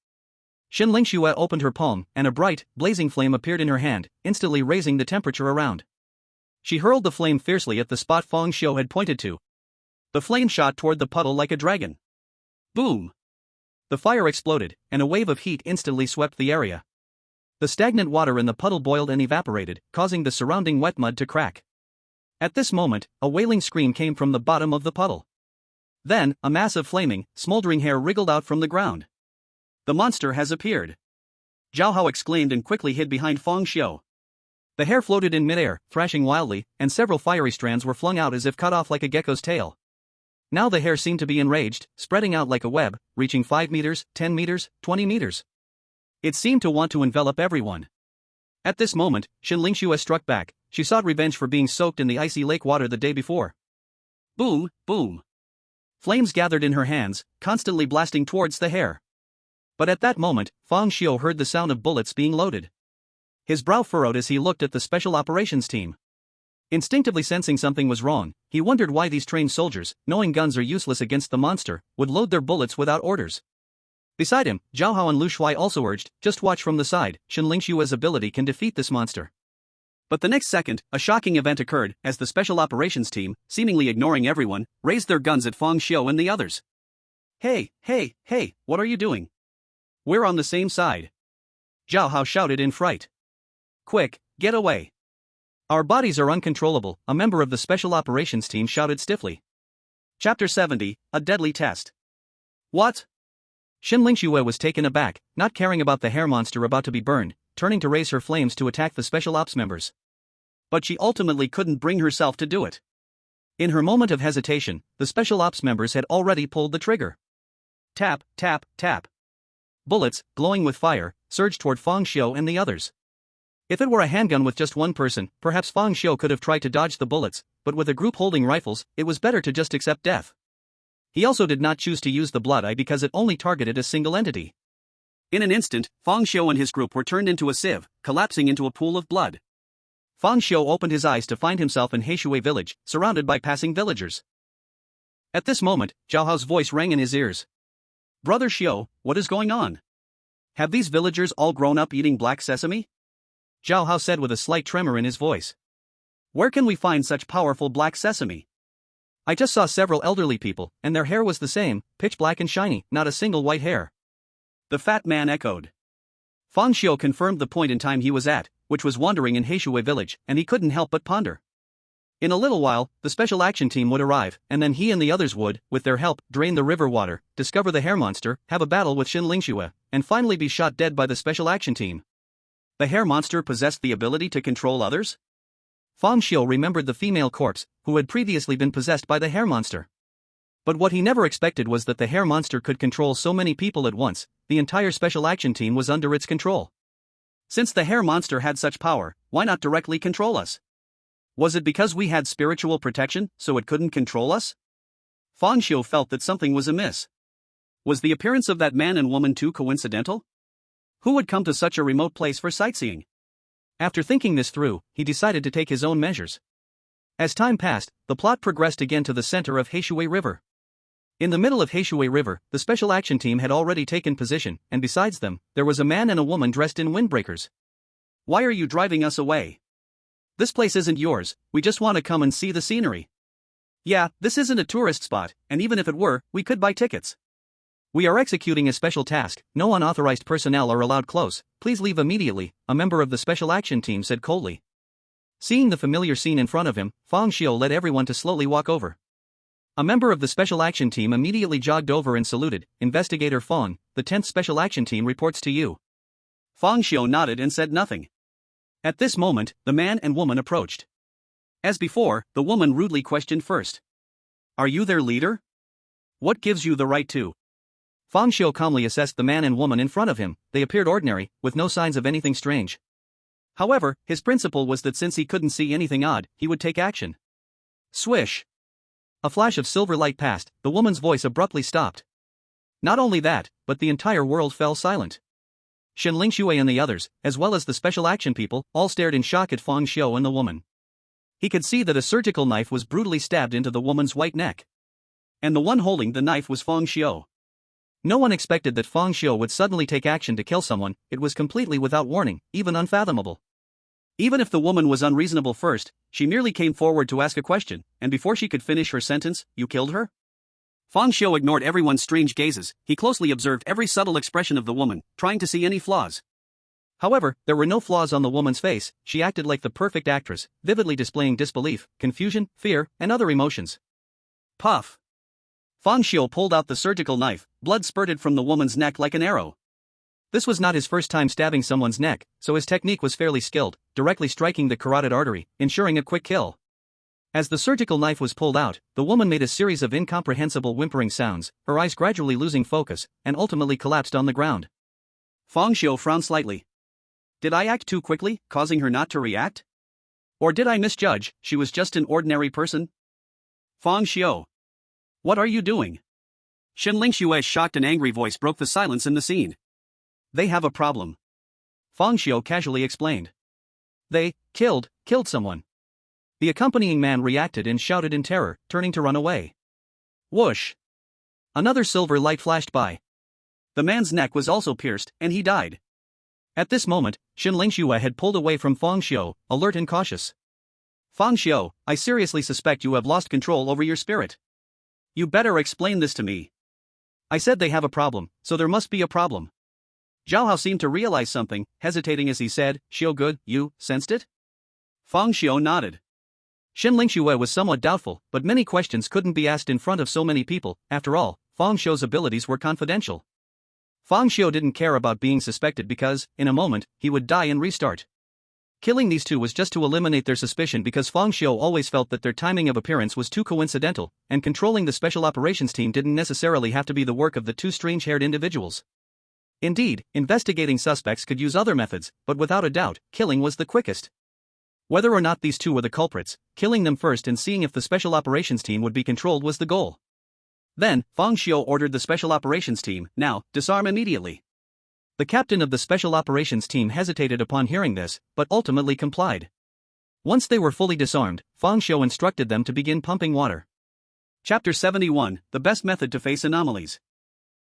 Xin Lingxue opened her palm, and a bright, blazing flame appeared in her hand, instantly raising the temperature around. She hurled the flame fiercely at the spot Fang Xiu had pointed to. The flame shot toward the puddle like a dragon. Boom! The fire exploded, and a wave of heat instantly swept the area. The stagnant water in the puddle boiled and evaporated, causing the surrounding wet mud to crack. At this moment, a wailing scream came from the bottom of the puddle. Then, a mass of flaming, smoldering hair wriggled out from the ground. The monster has appeared. Zhao Hao exclaimed and quickly hid behind Fang Xiu. The hair floated in midair, thrashing wildly, and several fiery strands were flung out as if cut off like a gecko's tail. Now the hair seemed to be enraged, spreading out like a web, reaching 5 meters, 10 meters, 20 meters. It seemed to want to envelop everyone. At this moment, Xin Lingxue struck back. She sought revenge for being soaked in the icy lake water the day before. Boom, boom. Flames gathered in her hands, constantly blasting towards the hair. But at that moment, Fang Xiu heard the sound of bullets being loaded. His brow furrowed as he looked at the special operations team. Instinctively sensing something was wrong, he wondered why these trained soldiers, knowing guns are useless against the monster, would load their bullets without orders. Beside him, Zhao Hao and Lu Shuai also urged, just watch from the side, Xin Lingxue's ability can defeat this monster. But the next second, a shocking event occurred, as the special operations team, seemingly ignoring everyone, raised their guns at Fang Xiu and the others. Hey, what are you doing? We're on the same side. Zhao Hao shouted in fright. Quick, get away. Our bodies are uncontrollable, a member of the special operations team shouted stiffly. Chapter 70, A Deadly Test. What? Xin Lingxue was taken aback, not caring about the hair monster about to be burned, turning to raise her flames to attack the special ops members. But she ultimately couldn't bring herself to do it. In her moment of hesitation, the special ops members had already pulled the trigger. Tap, tap, tap. Bullets, glowing with fire, surged toward Fang Xiu and the others. If it were a handgun with just one person, perhaps Fang Xiu could have tried to dodge the bullets, but with a group holding rifles, it was better to just accept death. He also did not choose to use the blood eye because it only targeted a single entity. In an instant, Fang Xiu and his group were turned into a sieve, collapsing into a pool of blood. Fang Xiu opened his eyes to find himself in Heishui village, surrounded by passing villagers. At this moment, Zhao Hao's voice rang in his ears. Brother Xiu, what is going on? Have these villagers all grown up eating black sesame? Zhao Hao said with a slight tremor in his voice. Where can we find such powerful black sesame? I just saw several elderly people, and their hair was the same, pitch black and shiny, not a single white hair. The fat man echoed. Fang Xiu confirmed the point in time he was at, which was wandering in Heishui village, and he couldn't help but ponder. In a little while, the special action team would arrive, and then he and the others would, with their help, drain the river water, discover the hair monster, have a battle with Xin Lingxue, and finally be shot dead by the special action team. The hair monster possessed the ability to control others? Fang Xiu remembered the female corpse, who had previously been possessed by the hair monster. But what he never expected was that the hair monster could control so many people at once. The entire special action team was under its control. Since the hair monster had such power, why not directly control us? Was it because we had spiritual protection, so it couldn't control us? Fang Xiu felt that something was amiss. Was the appearance of that man and woman too coincidental? Who would come to such a remote place for sightseeing? After thinking this through, he decided to take his own measures. As time passed, the plot progressed again to the center of Heishui River. In the middle of Heishui River, the special action team had already taken position, and besides them, there was a man and a woman dressed in windbreakers. Why are you driving us away? This place isn't yours, we just want to come and see the scenery. Yeah, this isn't a tourist spot, and even if it were, we could buy tickets. We are executing a special task, no unauthorized personnel are allowed close, please leave immediately, a member of the special action team said coldly. Seeing the familiar scene in front of him, Fang Xiu led everyone to slowly walk over. A member of the special action team immediately jogged over and saluted. Investigator Fang, the 10th special action team reports to you. Fang Xiu nodded and said nothing. At this moment, the man and woman approached. As before, the woman rudely questioned first. Are you their leader? What gives you the right to? Fang Xiu calmly assessed the man and woman in front of him. They appeared ordinary, with no signs of anything strange. However, his principle was that since he couldn't see anything odd, he would take action. Swish! A flash of silver light passed, the woman's voice abruptly stopped. Not only that, but the entire world fell silent. Xin Lingxue and the others, as well as the special action people, all stared in shock at Fang Xiu and the woman. He could see that a surgical knife was brutally stabbed into the woman's white neck. And the one holding the knife was Fang Xiu. No one expected that Fang Xiu would suddenly take action to kill someone. It was completely without warning, even unfathomable. Even if the woman was unreasonable first, she merely came forward to ask a question, and before she could finish her sentence, you killed her? Fang Xiu ignored everyone's strange gazes. He closely observed every subtle expression of the woman, trying to see any flaws. However, there were no flaws on the woman's face. She acted like the perfect actress, vividly displaying disbelief, confusion, fear, and other emotions. Puff! Fang Xiu pulled out the surgical knife. Blood spurted from the woman's neck like an arrow. This was not his first time stabbing someone's neck, so his technique was fairly skilled, directly striking the carotid artery, ensuring a quick kill. As the surgical knife was pulled out, the woman made a series of incomprehensible whimpering sounds, her eyes gradually losing focus, and ultimately collapsed on the ground. Fang Xiu frowned slightly. Did I act too quickly, causing her not to react? Or did I misjudge, she was just an ordinary person? Fang Xiu. What are you doing? Xin Lingxue's shocked and angry voice broke the silence in the scene. They have a problem. Fang Xiu casually explained. They killed someone. The accompanying man reacted and shouted in terror, turning to run away. Whoosh! Another silver light flashed by. The man's neck was also pierced, and he died. At this moment, Xin Lingxue had pulled away from Fang Xiu, alert and cautious. Fang Xiu, I seriously suspect you have lost control over your spirit. You better explain this to me. I said they have a problem, so there must be a problem. Zhao Hao seemed to realize something, hesitating as he said, Xiu good, you sensed it? Fang Xiu nodded. Xin Lingxue was somewhat doubtful, but many questions couldn't be asked in front of so many people. After all, Fang Xiu's abilities were confidential. Fang Xiu didn't care about being suspected because, in a moment, he would die and restart. Killing these two was just to eliminate their suspicion because Fang Xiu always felt that their timing of appearance was too coincidental, and controlling the special operations team didn't necessarily have to be the work of the two strange-haired individuals. Indeed, investigating suspects could use other methods, but without a doubt, killing was the quickest. Whether or not these two were the culprits, killing them first and seeing if the special operations team would be controlled was the goal. Then, Fang Xiu ordered the special operations team, now, disarm immediately. The captain of the special operations team hesitated upon hearing this, but ultimately complied. Once they were fully disarmed, Fang Xiu instructed them to begin pumping water. Chapter 71, The Best Method to Face Anomalies.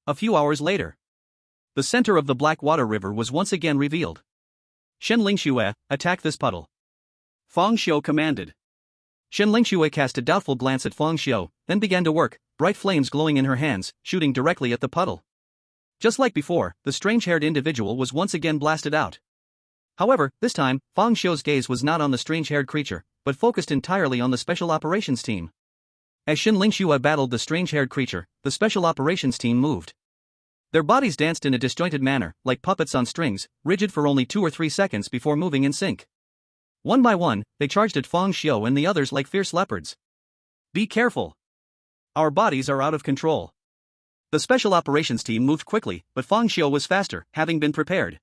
A few hours later. The center of the Black Water River was once again revealed. Shen Lingxue, attack this puddle. Fang Xiu commanded. Shen Lingxue cast a doubtful glance at Fang Xiu, then began to work, bright flames glowing in her hands, shooting directly at the puddle. Just like before, the strange-haired individual was once again blasted out. However, this time, Fang Xiu's gaze was not on the strange-haired creature, but focused entirely on the Special Operations Team. As Shen Lingxue battled the strange-haired creature, the Special Operations Team moved. Their bodies danced in a disjointed manner, like puppets on strings, rigid for only 2 or 3 seconds before moving in sync. One by one, they charged at Fang Xiu and the others like fierce leopards. Be careful. Our bodies are out of control. The Special Operations Team moved quickly, but Fang Xiu was faster, having been prepared.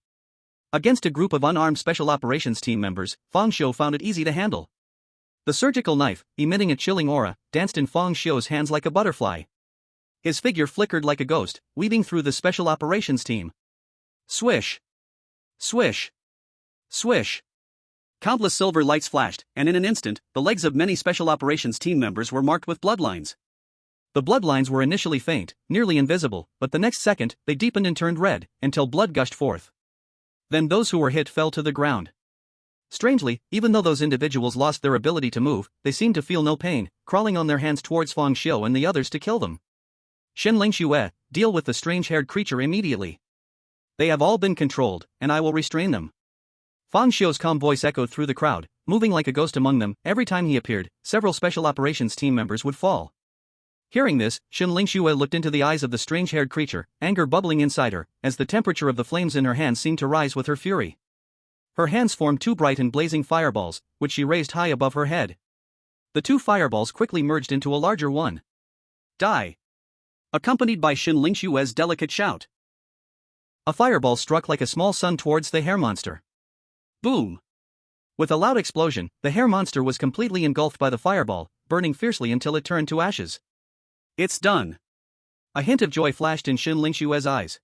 Against a group of unarmed Special Operations Team members, Fang Xiu found it easy to handle. The surgical knife, emitting a chilling aura, danced in Fang Xiu's hands like a butterfly. His figure flickered like a ghost, weaving through the Special Operations Team. Swish! Swish! Swish! Countless silver lights flashed, and in an instant, the legs of many Special Operations Team members were marked with bloodlines. The bloodlines were initially faint, nearly invisible, but the next second, they deepened and turned red, until blood gushed forth. Then those who were hit fell to the ground. Strangely, even though those individuals lost their ability to move, they seemed to feel no pain, crawling on their hands towards Fang Xiu and the others to kill them. Shen Lingxue, deal with the strange-haired creature immediately. They have all been controlled, and I will restrain them. Fang Xiu's calm voice echoed through the crowd, moving like a ghost among them. Every time he appeared, several Special Operations Team members would fall. Hearing this, Shen Lingxue looked into the eyes of the strange-haired creature, anger bubbling inside her, as the temperature of the flames in her hands seemed to rise with her fury. Her hands formed 2 bright and blazing fireballs, which she raised high above her head. The 2 fireballs quickly merged into a larger one. Die! Accompanied by Shen Lingxue's delicate shout. A fireball struck like a small sun towards the hair monster. Boom! With a loud explosion, the hair monster was completely engulfed by the fireball, burning fiercely until it turned to ashes. It's done! A hint of joy flashed in Shen Lingxue's eyes.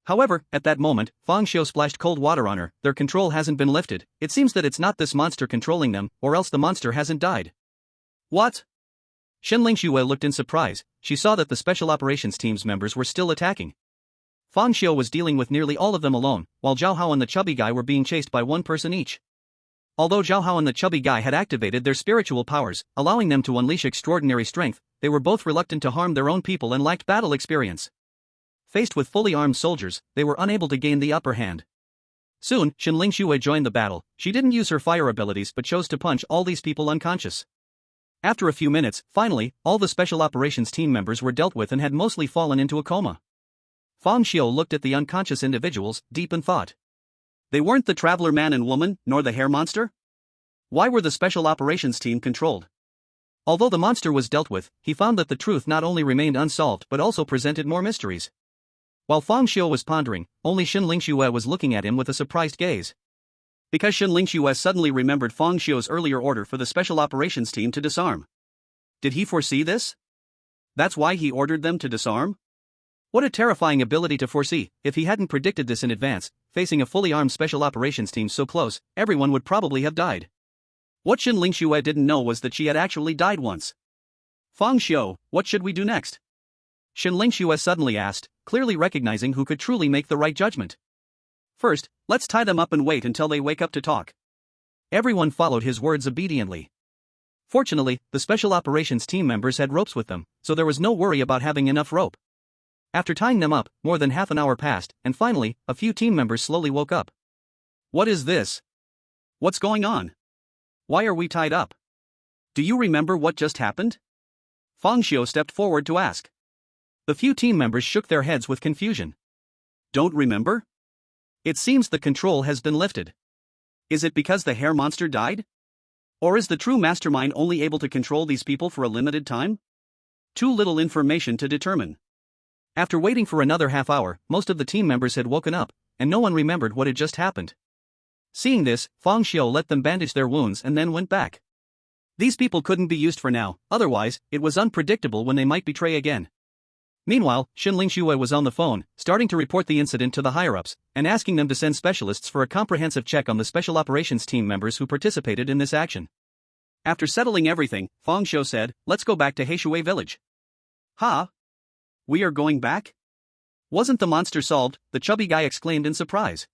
However, at that moment, Fang Xiu splashed cold water on her. Their control hasn't been lifted. It seems that it's not this monster controlling them, or else the monster hasn't died. What? Shen Lingxue looked in surprise. She saw that the Special Operations Team's members were still attacking. Fang Xiu was dealing with nearly all of them alone, while Zhao Hao and the chubby guy were being chased by one person each. Although Zhao Hao and the chubby guy had activated their spiritual powers, allowing them to unleash extraordinary strength, they were both reluctant to harm their own people and lacked battle experience. Faced with fully armed soldiers, they were unable to gain the upper hand. Soon, Shen Lingxue joined the battle. She didn't use her fire abilities but chose to punch all these people unconscious. After a few minutes, finally, all the Special Operations Team members were dealt with and had mostly fallen into a coma. Fang Xiu looked at the unconscious individuals, deep in thought. They weren't the Traveler Man and Woman, nor the Hair Monster? Why were the Special Operations Team controlled? Although the monster was dealt with, he found that the truth not only remained unsolved but also presented more mysteries. While Fang Xiu was pondering, only Shen Lingxue was looking at him with a surprised gaze. Because Shen Lingxue suddenly remembered Fang Xiu's earlier order for the Special Operations Team to disarm. Did he foresee this? That's why he ordered them to disarm? What a terrifying ability to foresee. If he hadn't predicted this in advance, facing a fully armed Special Operations Team so close, everyone would probably have died. What Shen Lingxue didn't know was that she had actually died once. Fang Xiu, what should we do next? Shen Lingxue suddenly asked, clearly recognizing who could truly make the right judgment. First, let's tie them up and wait until they wake up to talk. Everyone followed his words obediently. Fortunately, the Special Operations Team members had ropes with them, so there was no worry about having enough rope. After tying them up, more than half an hour passed, and finally, a few team members slowly woke up. What is this? What's going on? Why are we tied up? Do you remember what just happened? Fang Xiu stepped forward to ask. The few team members shook their heads with confusion. Don't remember? It seems the control has been lifted. Is it because the hair monster died? Or is the true mastermind only able to control these people for a limited time? Too little information to determine. After waiting for another half hour, most of the team members had woken up, and no one remembered what had just happened. Seeing this, Fang Xiu let them bandage their wounds and then went back. These people couldn't be used for now, otherwise, it was unpredictable when they might betray again. Meanwhile, Shen Lingxue was on the phone, starting to report the incident to the higher-ups, and asking them to send specialists for a comprehensive check on the Special Operations Team members who participated in this action. After settling everything, Fang Xiu said, let's go back to Heishui village. Ha? We are going back? Wasn't the monster solved? The chubby guy exclaimed in surprise.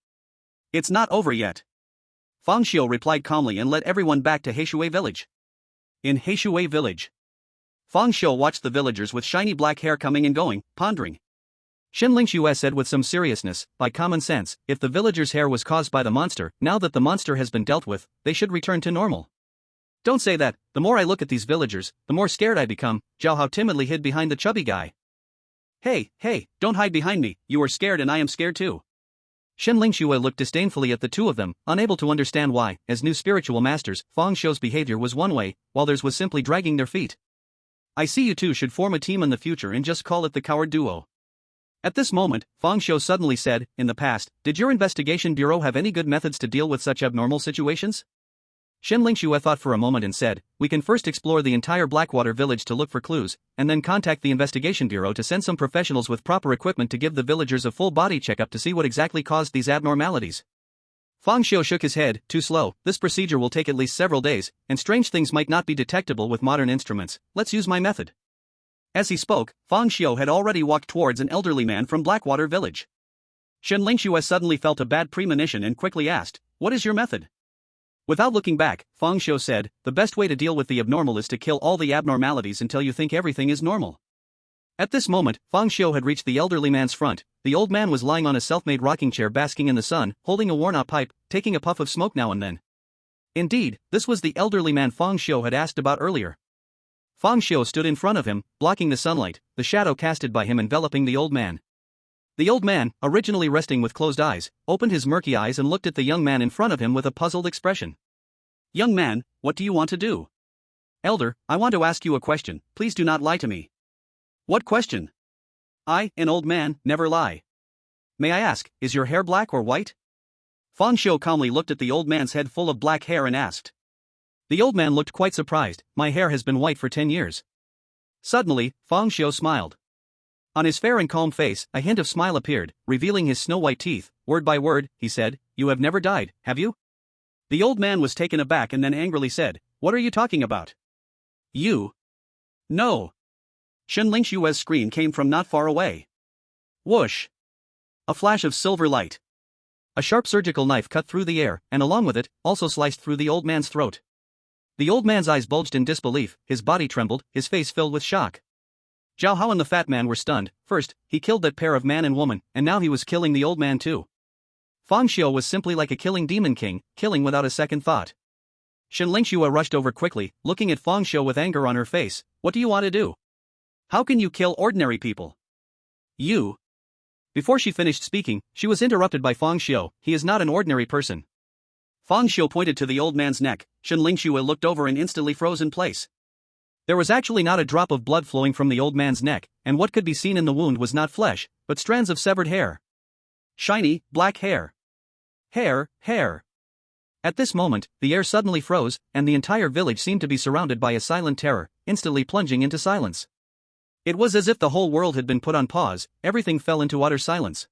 It's not over yet. Fang Xiu replied calmly and led everyone back to Heishui village. In Heishui village, Fang Xiu watched the villagers with shiny black hair coming and going, pondering. Shenling Xue said with some seriousness, by common sense, if the villagers' hair was caused by the monster, now that the monster has been dealt with, they should return to normal. Don't say that, the more I look at these villagers, the more scared I become. Zhao Hao timidly hid behind the chubby guy. Hey, don't hide behind me, you are scared and I am scared too. Shenling Xue looked disdainfully at the two of them, unable to understand why, as new spiritual masters, Fang Xiu's behavior was one way, while theirs was simply dragging their feet. I see you two should form a team in the future and just call it the Coward Duo. At this moment, Fang Xiu suddenly said, in the past, did your investigation bureau have any good methods to deal with such abnormal situations? Shenling Xue thought for a moment and said, we can first explore the entire Blackwater village to look for clues, and then contact the investigation bureau to send some professionals with proper equipment to give the villagers a full body checkup to see what exactly caused these abnormalities. Fang Xiu shook his head, too slow, this procedure will take at least several days, and strange things might not be detectable with modern instruments, let's use my method. As he spoke, Fang Xiu had already walked towards an elderly man from Blackwater village. Shenling Xue suddenly felt a bad premonition and quickly asked, what is your method? Without looking back, Fang Xiu said, the best way to deal with the abnormal is to kill all the abnormalities until you think everything is normal. At this moment, Fang Xiu had reached the elderly man's front. The old man was lying on a self-made rocking chair basking in the sun, holding a worn-out pipe, taking a puff of smoke now and then. Indeed, this was the elderly man Fang Xiu had asked about earlier. Fang Xiu stood in front of him, blocking the sunlight, the shadow casted by him enveloping the old man. The old man, originally resting with closed eyes, opened his murky eyes and looked at the young man in front of him with a puzzled expression. Young man, what do you want to do? Elder, I want to ask you a question, please do not lie to me. What question? I, an old man, never lie. May I ask, is your hair black or white? Fang Xiu calmly looked at the old man's head full of black hair and asked. The old man looked quite surprised, my hair has been white for 10 years. Suddenly, Fang Xiu smiled. On his fair and calm face, a hint of smile appeared, revealing his snow-white teeth. Word by word, he said, you have never died, have you? The old man was taken aback and then angrily said, what are you talking about? You? No. Shenling Xue's scream came from not far away. Whoosh! A flash of silver light. A sharp surgical knife cut through the air, and along with it, also sliced through the old man's throat. The old man's eyes bulged in disbelief, his body trembled, his face filled with shock. Zhao Hao and the fat man were stunned. First, he killed that pair of man and woman, and now he was killing the old man too. Fang Xiu was simply like a killing demon king, killing without a second thought. Shenling Xue rushed over quickly, looking at Fang Xiu with anger on her face. What do you want to do? How can you kill ordinary people? You. Before she finished speaking, she was interrupted by Fang Xiu. He is not an ordinary person. Fang Xiu pointed to the old man's neck. Shenling Xue looked over and instantly froze in place. There was actually not a drop of blood flowing from the old man's neck, and what could be seen in the wound was not flesh, but strands of severed hair. Shiny, black hair. Hair. At this moment, the air suddenly froze, and the entire village seemed to be surrounded by a silent terror, instantly plunging into silence. It was as if the whole world had been put on pause, everything fell into utter silence.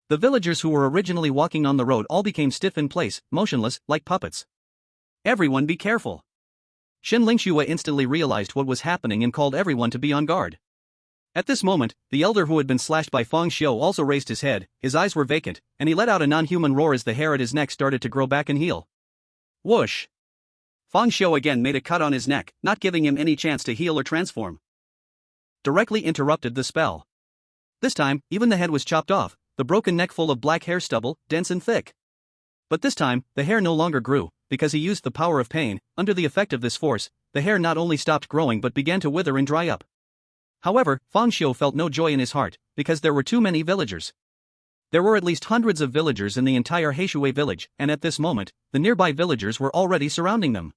The villagers who were originally walking on the road all became stiff in place, motionless, like puppets. Everyone be careful. Shenling Xue instantly realized what was happening and called everyone to be on guard. At this moment, the elder who had been slashed by Fang Xiu also raised his head, his eyes were vacant, and he let out a non-human roar as the hair at his neck started to grow back and heal. Whoosh! Fang Xiu again made a cut on his neck, not giving him any chance to heal or transform. Directly interrupted the spell. This time, even the head was chopped off, the broken neck full of black hair stubble, dense and thick. But this time, the hair no longer grew, because he used the power of pain. Under the effect of this force, the hair not only stopped growing but began to wither and dry up. However, Fang Xiu felt no joy in his heart, because there were too many villagers. There were at least hundreds of villagers in the entire Heishui village, and at this moment, the nearby villagers were already surrounding them.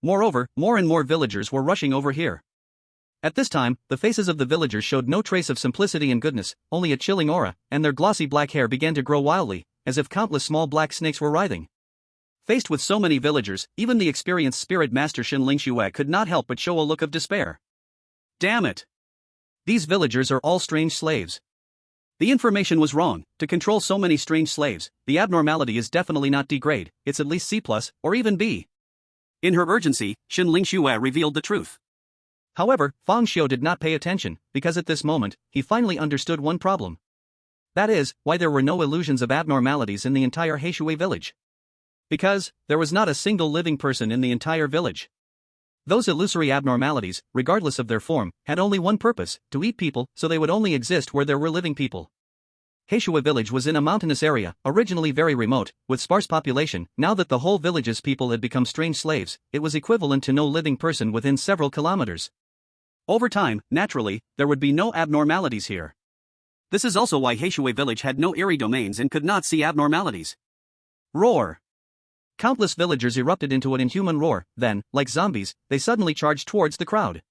Moreover, more and more villagers were rushing over here. At this time, the faces of the villagers showed no trace of simplicity and goodness, only a chilling aura, and their glossy black hair began to grow wildly, as if countless small black snakes were writhing. Faced with so many villagers, even the experienced spirit master Shenling Xue could not help but show a look of despair. Damn it! These villagers are all strange slaves. The information was wrong. To control so many strange slaves, the abnormality is definitely not D grade, it's at least C+, or even B. In her urgency, Shenling Xue revealed the truth. However, Fang Xiu did not pay attention, because at this moment, he finally understood one problem. That is, why there were no illusions of abnormalities in the entire Heishui village. Because, there was not a single living person in the entire village. Those illusory abnormalities, regardless of their form, had only one purpose: to eat people, so they would only exist where there were living people. Heishui village was in a mountainous area, originally very remote, with sparse population. Now that the whole village's people had become strange slaves, it was equivalent to no living person within several kilometers. Over time, naturally, there would be no abnormalities here. This is also why Heishui village had no eerie domains and could not see abnormalities. Roar! Countless villagers erupted into an inhuman roar, then, like zombies, they suddenly charged towards the crowd.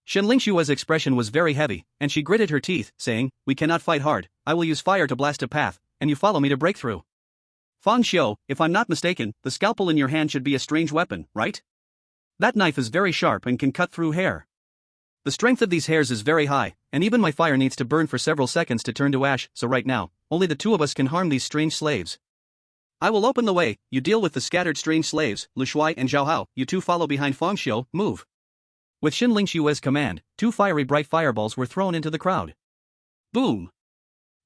Shenlingshua's expression was very heavy, and she gritted her teeth, saying, "We cannot fight hard, I will use fire to blast a path, and you follow me to break through." Fang Xiu, if I'm not mistaken, the scalpel in your hand should be a strange weapon, right? That knife is very sharp and can cut through hair. The strength of these hairs is very high, and even my fire needs to burn for several seconds to turn to ash, so right now, only the two of us can harm these strange slaves. I will open the way, you deal with the scattered strange slaves. Lu Shuai and Zhao Hao, you two follow behind Fang Xiu, move. With Shenlingshua's command, two fiery bright fireballs were thrown into the crowd. Boom!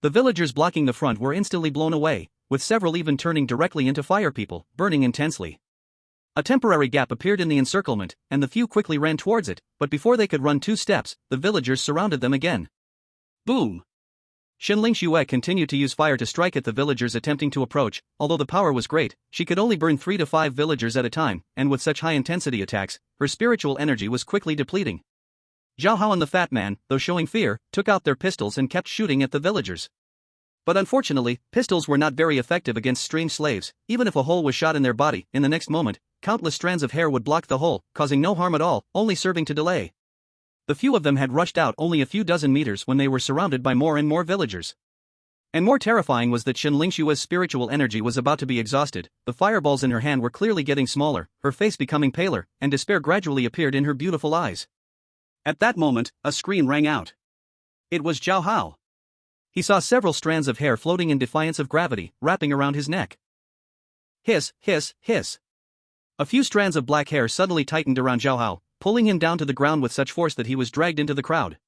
The villagers blocking the front were instantly blown away, with several even turning directly into fire people, burning intensely. A temporary gap appeared in the encirclement, and the few quickly ran towards it, but before they could run 2 steps, the villagers surrounded them again. Boom! Shenlingshue continued to use fire to strike at the villagers attempting to approach. Although the power was great, she could only burn 3 to 5 villagers at a time, and with such high-intensity attacks, her spiritual energy was quickly depleting. Zhao Hao and the fat man, though showing fear, took out their pistols and kept shooting at the villagers. But unfortunately, pistols were not very effective against strange slaves. Even if a hole was shot in their body, in the next moment, countless strands of hair would block the hole, causing no harm at all, only serving to delay. The few of them had rushed out only a few dozen meters when they were surrounded by more and more villagers. And more terrifying was that Shenlingshue's spiritual energy was about to be exhausted. The fireballs in her hand were clearly getting smaller, her face becoming paler, and despair gradually appeared in her beautiful eyes. At that moment, a scream rang out. It was Zhao Hao. He saw several strands of hair floating in defiance of gravity, wrapping around his neck. Hiss, hiss, hiss. A few strands of black hair suddenly tightened around Zhao Hao, pulling him down to the ground with such force that he was dragged into the crowd.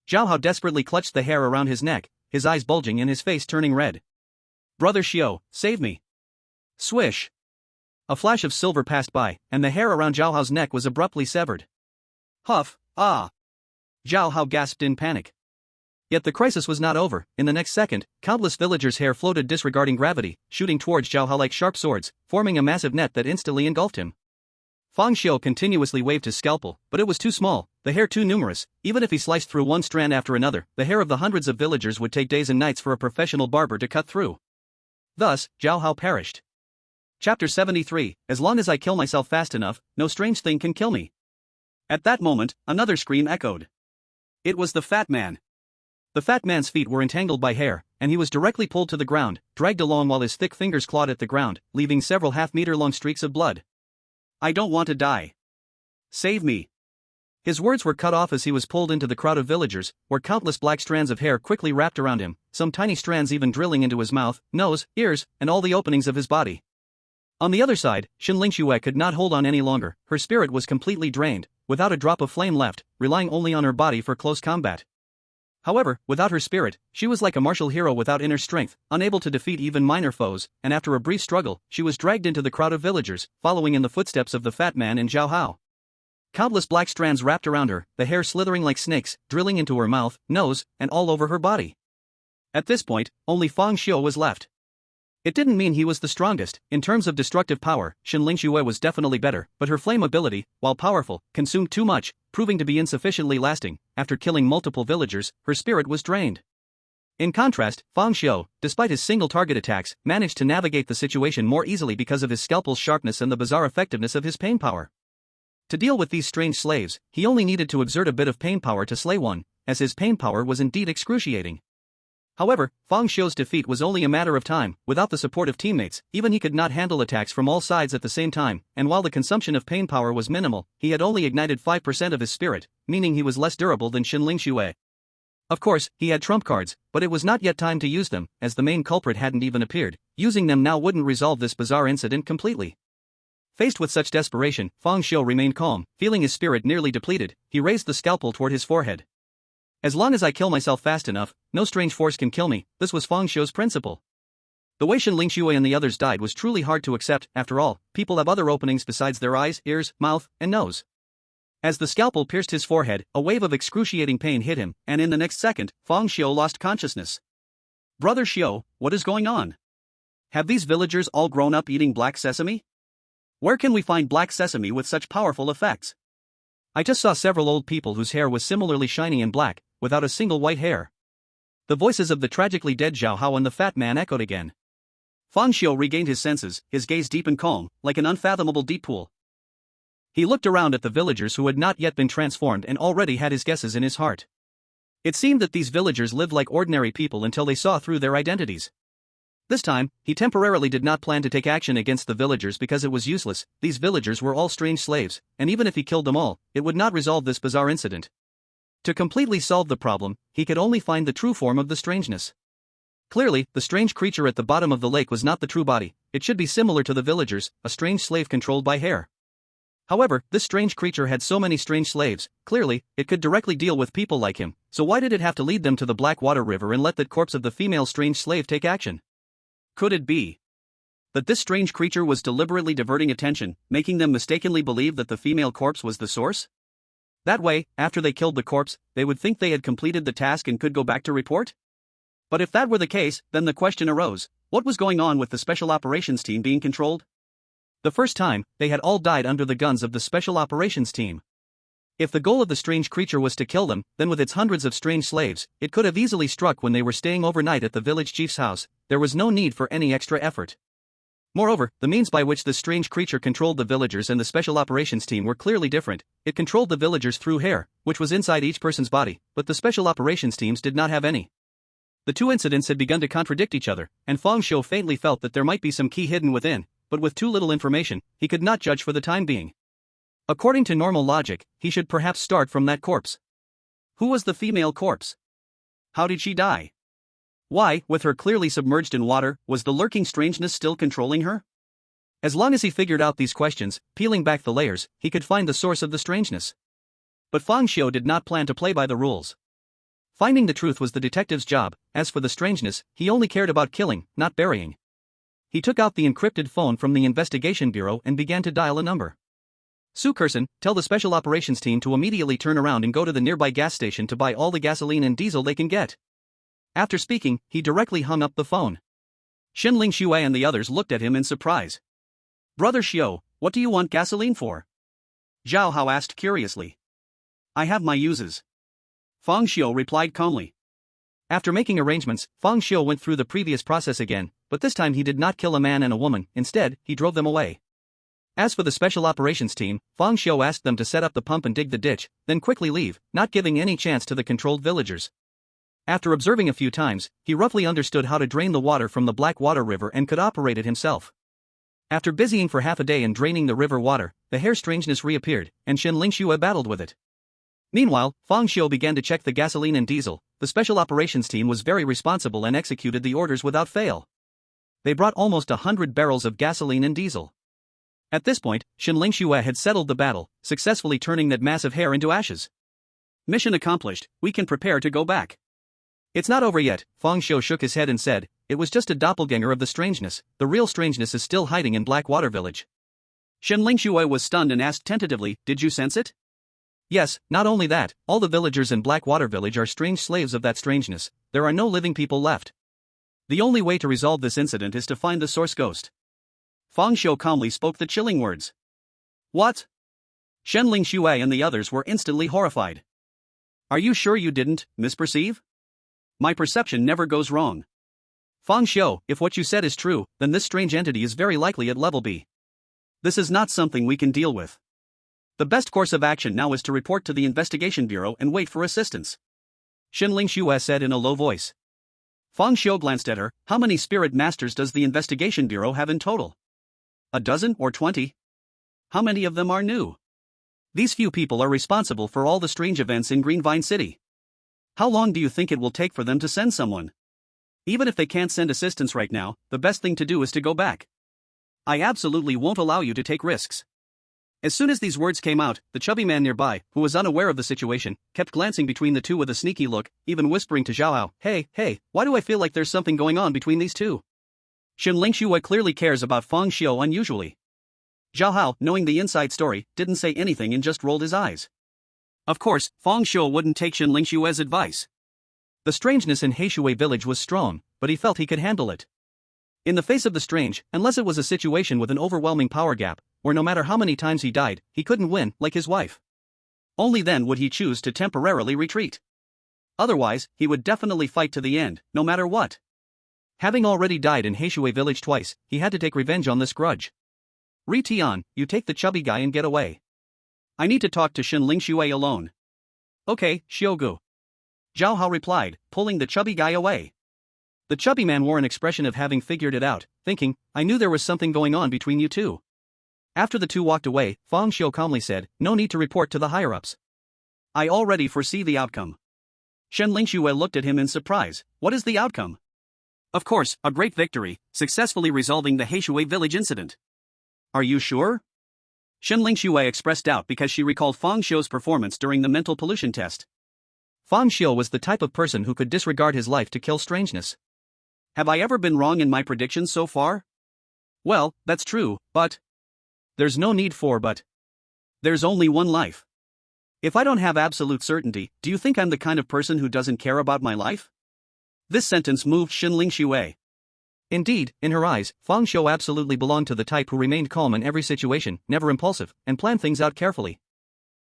Zhao Hao desperately clutched the hair around his neck, his eyes bulging and his face turning red. Brother Xiao, save me. Swish. A flash of silver passed by, and the hair around Zhao Hao's neck was abruptly severed. Huff, ah! Zhao Hao gasped in panic. Yet the crisis was not over. In the next second, countless villagers' hair floated disregarding gravity, shooting towards Zhao Hao like sharp swords, forming a massive net that instantly engulfed him. Fang Xiu continuously waved his scalpel, but it was too small, the hair too numerous. Even if he sliced through one strand after another, the hair of the hundreds of villagers would take days and nights for a professional barber to cut through. Thus, Zhao Hao perished. Chapter 73, As long as I kill myself fast enough, no strange thing can kill me. At that moment, another scream echoed. It was the fat man. The fat man's feet were entangled by hair, and he was directly pulled to the ground, dragged along while his thick fingers clawed at the ground, leaving several half-meter-long streaks of blood. I don't want to die. Save me. His words were cut off as he was pulled into the crowd of villagers, where countless black strands of hair quickly wrapped around him, some tiny strands even drilling into his mouth, nose, ears, and all the openings of his body. On the other side, Shenlingshuo could not hold on any longer. Her spirit was completely drained, without a drop of flame left, relying only on her body for close combat. However, without her spirit, she was like a martial hero without inner strength, unable to defeat even minor foes, and after a brief struggle, she was dragged into the crowd of villagers, following in the footsteps of the fat man and Zhao Hao. Countless black strands wrapped around her, the hair slithering like snakes, drilling into her mouth, nose, and all over her body. At this point, only Fang Xiu was left. It didn't mean he was the strongest. In terms of destructive power, Shenlingshuo was definitely better, but her flame ability, while powerful, consumed too much, proving to be insufficiently lasting. After killing multiple villagers, her spirit was drained. In contrast, Fang Xiu, despite his single target attacks, managed to navigate the situation more easily because of his scalpel's sharpness and the bizarre effectiveness of his pain power. To deal with these strange slaves, he only needed to exert a bit of pain power to slay one, as his pain power was indeed excruciating. However, Fang Xiu's defeat was only a matter of time. Without the support of teammates, even he could not handle attacks from all sides at the same time, and while the consumption of pain power was minimal, he had only ignited 5% of his spirit, meaning he was less durable than Shenlingshuo. Of course, he had trump cards, but it was not yet time to use them, as the main culprit hadn't even appeared. Using them now wouldn't resolve this bizarre incident completely. Faced with such desperation, Fang Xiu remained calm. Feeling his spirit nearly depleted, he raised the scalpel toward his forehead. As long as I kill myself fast enough, no strange force can kill me, this was Fang Xiu's principle. The way Shen Lingxue and the others died was truly hard to accept. After all, people have other openings besides their eyes, ears, mouth, and nose. As the scalpel pierced his forehead, a wave of excruciating pain hit him, and in the next second, Fang Xiu lost consciousness. Brother Xiu, what is going on? Have these villagers all grown up eating black sesame? Where can we find black sesame with such powerful effects? I just saw several old people whose hair was similarly shiny and black, without a single white hair. The voices of the tragically dead Zhao Hao and the fat man echoed again. Fang Xiu regained his senses, his gaze deep and calm, like an unfathomable deep pool. He looked around at the villagers who had not yet been transformed and already had his guesses in his heart. It seemed that these villagers lived like ordinary people until they saw through their identities. This time, he temporarily did not plan to take action against the villagers because it was useless. These villagers were all strange slaves, and even if he killed them all, it would not resolve this bizarre incident. To completely solve the problem, he could only find the true form of the strangeness. Clearly, the strange creature at the bottom of the lake was not the true body, it should be similar to the villagers, a strange slave controlled by hair. However, this strange creature had so many strange slaves, clearly, it could directly deal with people like him, so why did it have to lead them to the Black Water River and let that corpse of the female strange slave take action? Could it be that this strange creature was deliberately diverting attention, making them mistakenly believe that the female corpse was the source? That way, after they killed the corpse, they would think they had completed the task and could go back to report? But if that were the case, then the question arose, what was going on with the Special Operations Team being controlled? The first time, they had all died under the guns of the Special Operations Team. If the goal of the strange creature was to kill them, then with its hundreds of strange slaves, it could have easily struck when they were staying overnight at the village chief's house. There was no need for any extra effort. Moreover, the means by which this strange creature controlled the villagers and the Special Operations Team were clearly different. It controlled the villagers through hair, which was inside each person's body, but the Special Operations Teams did not have any. The two incidents had begun to contradict each other, and Fang Xiu faintly felt that there might be some key hidden within, but with too little information, he could not judge for the time being. According to normal logic, he should perhaps start from that corpse. Who was the female corpse? How did she die? Why, with her clearly submerged in water, was the lurking strangeness still controlling her? As long as he figured out these questions, peeling back the layers, he could find the source of the strangeness. But Fang Xiu did not plan to play by the rules. Finding the truth was the detective's job. As for the strangeness, he only cared about killing, not burying. He took out the encrypted phone from the investigation bureau and began to dial a number. Su Kerson, tell the Special Operations Team to immediately turn around and go to the nearby gas station to buy all the gasoline and diesel they can get. After speaking, he directly hung up the phone. Shen Lingxue and the others looked at him in surprise. Brother Xiu, what do you want gasoline for? Zhao Hao asked curiously. I have my uses. Fang Xiu replied calmly. After making arrangements, Fang Xiu went through the previous process again, but this time he did not kill a man and a woman, instead, he drove them away. As for the Special Operations Team, Fang Xiu asked them to set up the pump and dig the ditch, then quickly leave, not giving any chance to the controlled villagers. After observing a few times, he roughly understood how to drain the water from the Black Water River and could operate it himself. After busying for half a day in draining the river water, the hair strangeness reappeared, and Shen Lingxue battled with it. Meanwhile, Fang Xiu began to check the gasoline and diesel. The Special Operations Team was very responsible and executed the orders without fail. They brought almost 100 barrels of gasoline and diesel. At this point, Shen Lingxue had settled the battle, successfully turning that mass of hair into ashes. Mission accomplished, we can prepare to go back. It's not over yet, Fang Xiu shook his head and said, it was just a doppelganger of the strangeness, the real strangeness is still hiding in Blackwater Village. Shen Lingxue was stunned and asked tentatively, did you sense it? Yes, not only that, all the villagers in Blackwater Village are strange slaves of that strangeness, there are no living people left. The only way to resolve this incident is to find the source ghost. Fang Xiu calmly spoke the chilling words. What? Shen Lingxue and the others were instantly horrified. Are you sure you didn't misperceive? My perception never goes wrong. Fang Xiu, if what you said is true, then this strange entity is very likely at level B. This is not something we can deal with. The best course of action now is to report to the Investigation Bureau and wait for assistance. Shen Lingxue said in a low voice. Fang Xiu glanced at her, how many spirit masters does the Investigation Bureau have in total? A dozen or 20? How many of them are new? These few people are responsible for all the strange events in Greenvine City. How long do you think it will take for them to send someone? Even if they can't send assistance right now, the best thing to do is to go back. I absolutely won't allow you to take risks. As soon as these words came out, the chubby man nearby, who was unaware of the situation, kept glancing between the two with a sneaky look, even whispering to Zhao Hao, hey, why do I feel like there's something going on between these two? Shen Lingxue clearly cares about Fang Xiu unusually. Zhao Hao, knowing the inside story, didn't say anything and just rolled his eyes. Of course, Fang Xiu wouldn't take Shen Lingxue's advice. The strangeness in Heishui village was strong, but he felt he could handle it. In the face of the strange, unless it was a situation with an overwhelming power gap, where no matter how many times he died, he couldn't win, like his wife. Only then would he choose to temporarily retreat. Otherwise, he would definitely fight to the end, no matter what. Having already died in Heishui village twice, he had to take revenge on this grudge. Ri Tian, you take the chubby guy and get away. I need to talk to Shen Lingxue alone. Okay, Xiugu. Zhao Hao replied, pulling the chubby guy away. The chubby man wore an expression of having figured it out, thinking, I knew there was something going on between you two. After the two walked away, Fang Xiu calmly said, no need to report to the higher-ups. I already foresee the outcome. Shen Lingxue looked at him in surprise. What is the outcome? Of course, a great victory, successfully resolving the Heishui village incident. Are you sure? Shen Lingxue expressed doubt because she recalled Fang Xiu's performance during the mental pollution test. Fang Xiu was the type of person who could disregard his life to kill strangeness. Have I ever been wrong in my predictions so far? Well, that's true, but... There's no need for but. There's only one life. If I don't have absolute certainty, do you think I'm the kind of person who doesn't care about my life? This sentence moved Shen Lingxue. Indeed, in her eyes, Fang Xiu absolutely belonged to the type who remained calm in every situation, never impulsive, and planned things out carefully.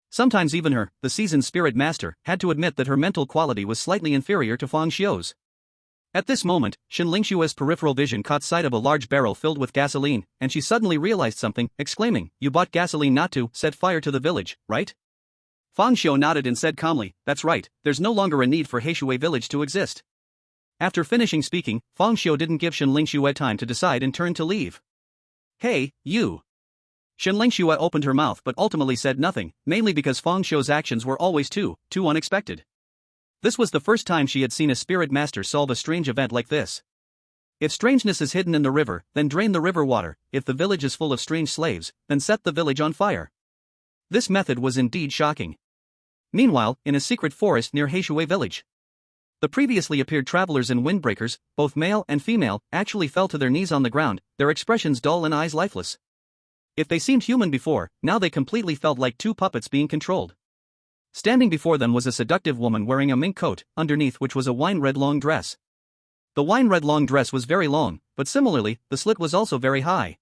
Sometimes even her, the seasoned spirit master, had to admit that her mental quality was slightly inferior to Fang Xiu's. At this moment, Shen Lingxue's peripheral vision caught sight of a large barrel filled with gasoline, and she suddenly realized something, exclaiming, you bought gasoline not to set fire to the village, right? Fang Xiu nodded and said calmly, that's right, there's no longer a need for Heishui village to exist. After finishing speaking, Fang Xiu didn't give Shen Lingxue time to decide and turned to leave. Hey, you. Shen Lingxue opened her mouth but ultimately said nothing, mainly because Fang Xiu's actions were always too unexpected. This was the first time she had seen a spirit master solve a strange event like this. If strangeness is hidden in the river, then drain the river water. If the village is full of strange slaves, then set the village on fire. This method was indeed shocking. Meanwhile, in a secret forest near Heishui village, the previously appeared travelers and windbreakers, both male and female, actually fell to their knees on the ground, their expressions dull and eyes lifeless. If they seemed human before, now they completely felt like two puppets being controlled. Standing before them was a seductive woman wearing a mink coat, underneath which was a wine-red long dress. The wine-red long dress was very long, but similarly, the slit was also very high.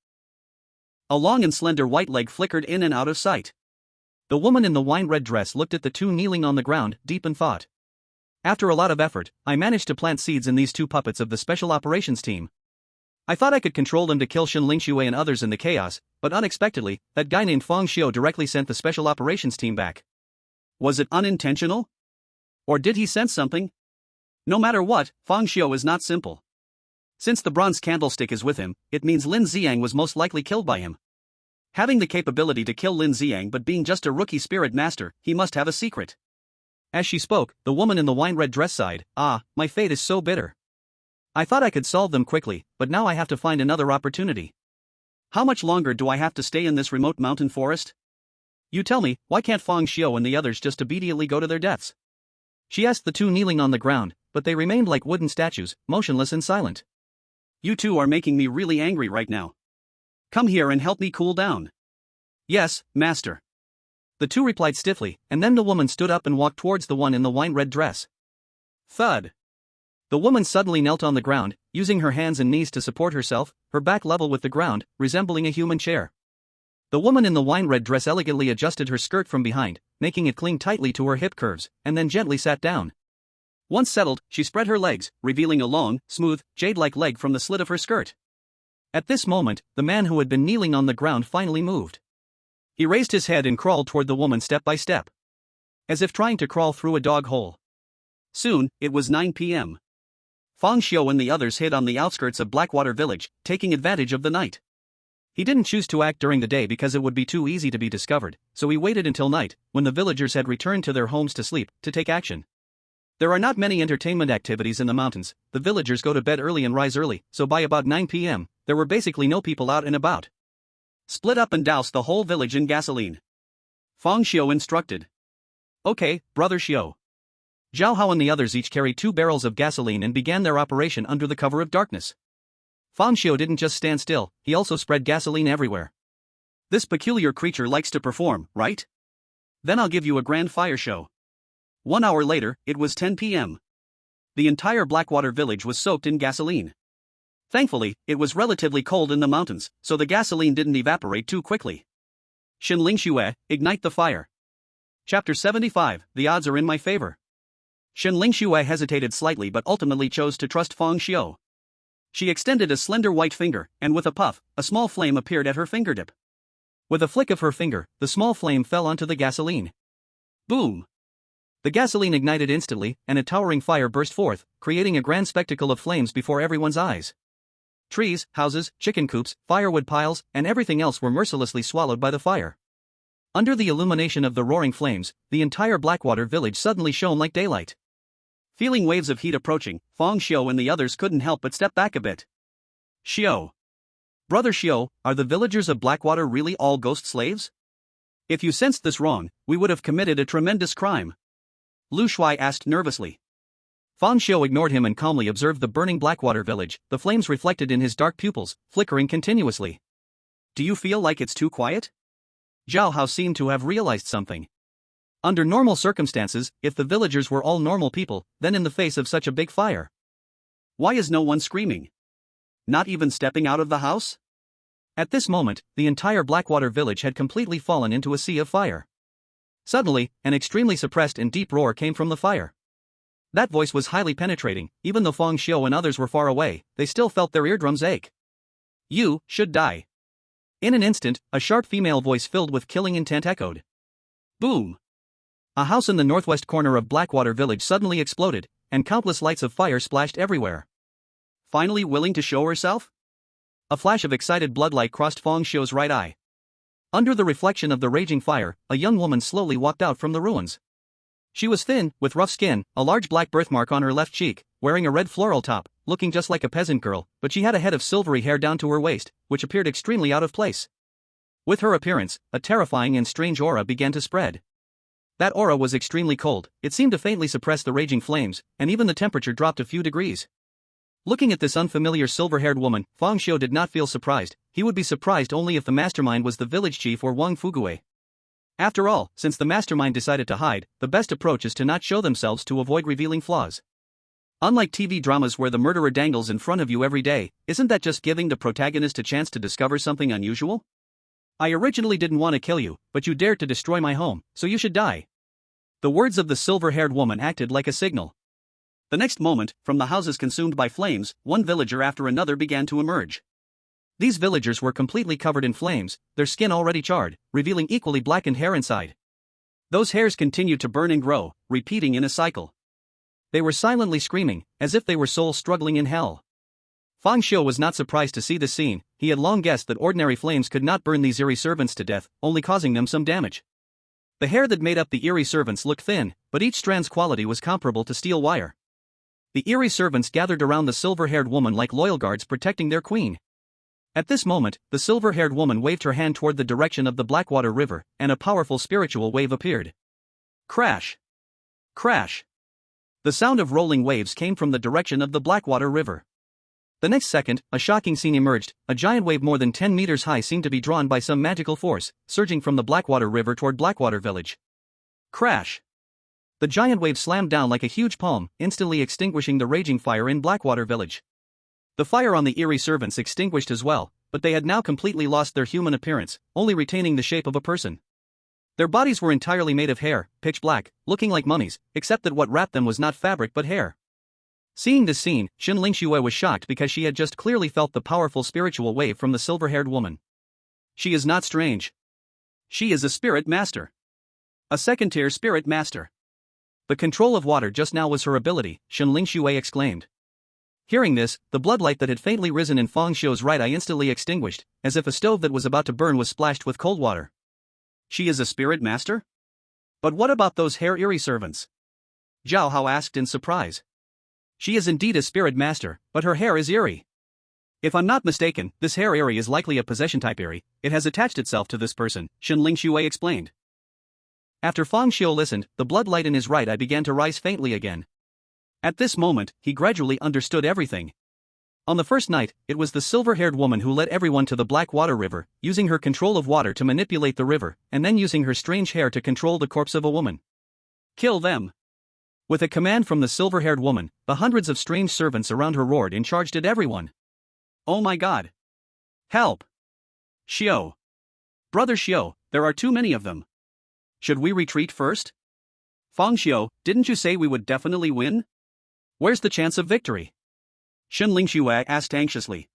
A long and slender white leg flickered in and out of sight. The woman in the wine-red dress looked at the two kneeling on the ground, deep in thought. After a lot of effort, I managed to plant seeds in these two puppets of the Special Operations Team. I thought I could control them to kill Shen Lingxue and others in the chaos, but unexpectedly, that guy named Fang Xiu directly sent the Special Operations Team back. Was it unintentional? Or did he sense something? No matter what, Fang Xiu is not simple. Since the bronze candlestick is with him, it means Lin Xiang was most likely killed by him. Having the capability to kill Lin Xiang but being just a rookie spirit master, he must have a secret. As she spoke, the woman in the wine-red dress sighed, my fate is so bitter. I thought I could solve them quickly, but now I have to find another opportunity. How much longer do I have to stay in this remote mountain forest? You tell me, why can't Fang Xiu and the others just immediately go to their deaths? She asked the two kneeling on the ground, but they remained like wooden statues, motionless and silent. You two are making me really angry right now. Come here and help me cool down. Yes, master. The two replied stiffly, and then the woman stood up and walked towards the one in the wine-red dress. Thud. The woman suddenly knelt on the ground, using her hands and knees to support herself, her back level with the ground, resembling a human chair. The woman in the wine-red dress elegantly adjusted her skirt from behind, making it cling tightly to her hip curves, and then gently sat down. Once settled, she spread her legs, revealing a long, smooth, jade-like leg from the slit of her skirt. At this moment, the man who had been kneeling on the ground finally moved. He raised his head and crawled toward the woman step by step, as if trying to crawl through a dog hole. Soon, it was 9 p.m. Fang Xiu and the others hid on the outskirts of Blackwater Village, taking advantage of the night. He didn't choose to act during the day because it would be too easy to be discovered, so he waited until night, when the villagers had returned to their homes to sleep, to take action. There are not many entertainment activities in the mountains. The villagers go to bed early and rise early, so by about 9 p.m., there were basically no people out and about. Split up and douse the whole village in gasoline. Fang Xiu instructed. Okay, brother Xiu. Zhao Hao and the others each carried 2 barrels of gasoline and began their operation under the cover of darkness. Fang Xiu didn't just stand still, he also spread gasoline everywhere. This peculiar creature likes to perform, right? Then I'll give you a grand fire show. 1 hour later, it was 10 p.m. The entire Blackwater village was soaked in gasoline. Thankfully, it was relatively cold in the mountains, so the gasoline didn't evaporate too quickly. Xinling Xue, ignite the fire. Chapter 75, the odds are in my favor. Xinling Xue hesitated slightly but ultimately chose to trust Fang Xiu. She extended a slender white finger, and with a puff, a small flame appeared at her fingertip. With a flick of her finger, the small flame fell onto the gasoline. Boom! The gasoline ignited instantly, and a towering fire burst forth, creating a grand spectacle of flames before everyone's eyes. Trees, houses, chicken coops, firewood piles, and everything else were mercilessly swallowed by the fire. Under the illumination of the roaring flames, the entire Blackwater village suddenly shone like daylight. Feeling waves of heat approaching, Fang Xiu and the others couldn't help but step back a bit. Xiu. Brother Xiu, are the villagers of Blackwater really all ghost slaves? If you sensed this wrong, we would have committed a tremendous crime. Lu Shuai asked nervously. Fang Xiu ignored him and calmly observed the burning Blackwater village, the flames reflected in his dark pupils, flickering continuously. Do you feel like it's too quiet? Zhao Hao seemed to have realized something. Under normal circumstances, if the villagers were all normal people, then in the face of such a big fire. Why is no one screaming? Not even stepping out of the house? At this moment, the entire Blackwater village had completely fallen into a sea of fire. Suddenly, an extremely suppressed and deep roar came from the fire. That voice was highly penetrating, even though Fang Xiu and others were far away, they still felt their eardrums ache. You should die. In an instant, a sharp female voice filled with killing intent echoed. Boom! A house in the northwest corner of Blackwater village suddenly exploded, and countless lights of fire splashed everywhere. Finally willing to show herself? A flash of excited bloodlight crossed Fang Xiu's right eye. Under the reflection of the raging fire, a young woman slowly walked out from the ruins. She was thin, with rough skin, a large black birthmark on her left cheek, wearing a red floral top, looking just like a peasant girl, but she had a head of silvery hair down to her waist, which appeared extremely out of place. With her appearance, a terrifying and strange aura began to spread. That aura was extremely cold, it seemed to faintly suppress the raging flames, and even the temperature dropped a few degrees. Looking at this unfamiliar silver-haired woman, Fang Xiu did not feel surprised. He would be surprised only if the mastermind was the village chief or Wang Fugue. After all, since the mastermind decided to hide, the best approach is to not show themselves to avoid revealing flaws. Unlike TV dramas where the murderer dangles in front of you every day, isn't that just giving the protagonist a chance to discover something unusual? I originally didn't want to kill you, but you dared to destroy my home, so you should die. The words of the silver-haired woman acted like a signal. The next moment, from the houses consumed by flames, one villager after another began to emerge. These villagers were completely covered in flames, their skin already charred, revealing equally blackened hair inside. Those hairs continued to burn and grow, repeating in a cycle. They were silently screaming, as if they were souls struggling in hell. Fang Xiu was not surprised to see this scene. He had long guessed that ordinary flames could not burn these Eerie servants to death, only causing them some damage. The hair that made up the Eerie servants looked thin, but each strand's quality was comparable to steel wire. The Eerie servants gathered around the silver-haired woman like loyal guards protecting their queen. At this moment, the silver-haired woman waved her hand toward the direction of the Blackwater River, and a powerful spiritual wave appeared. Crash! Crash! The sound of rolling waves came from the direction of the Blackwater River. The next second, a shocking scene emerged. A giant wave more than 10 meters high seemed to be drawn by some magical force, surging from the Blackwater River toward Blackwater Village. Crash! The giant wave slammed down like a huge palm, instantly extinguishing the raging fire in Blackwater Village. The fire on the Eerie servants extinguished as well, but they had now completely lost their human appearance, only retaining the shape of a person. Their bodies were entirely made of hair, pitch black, looking like mummies, except that what wrapped them was not fabric but hair. Seeing this scene, Xinling Xue was shocked because she had just clearly felt the powerful spiritual wave from the silver-haired woman. She is not strange. She is a spirit master. A second-tier spirit master. The control of water just now was her ability, Xinling Xue exclaimed. Hearing this, the bloodlight that had faintly risen in Fang Xiu's right eye instantly extinguished, as if a stove that was about to burn was splashed with cold water. She is a spirit master? But what about those hair Eerie servants? Zhao Hao asked in surprise. She is indeed a spirit master, but her hair is eerie. If I'm not mistaken, this hair Eerie is likely a possession type Eerie. It has attached itself to this person, Shenling Shui explained. After Fang Xiu listened, the blood light in his right eye began to rise faintly again. At this moment, he gradually understood everything. On the first night, it was the silver-haired woman who led everyone to the Black Water River, using her control of water to manipulate the river, and then using her strange hair to control the corpse of a woman. Kill them! With a command from the silver-haired woman, the hundreds of strange servants around her roared and charged at everyone. Oh my god! Help! Xiu! Brother Xiu, there are too many of them. Should we retreat first? Fang Xiu, didn't you say we would definitely win? Where's the chance of victory? Shenling Shui asked anxiously.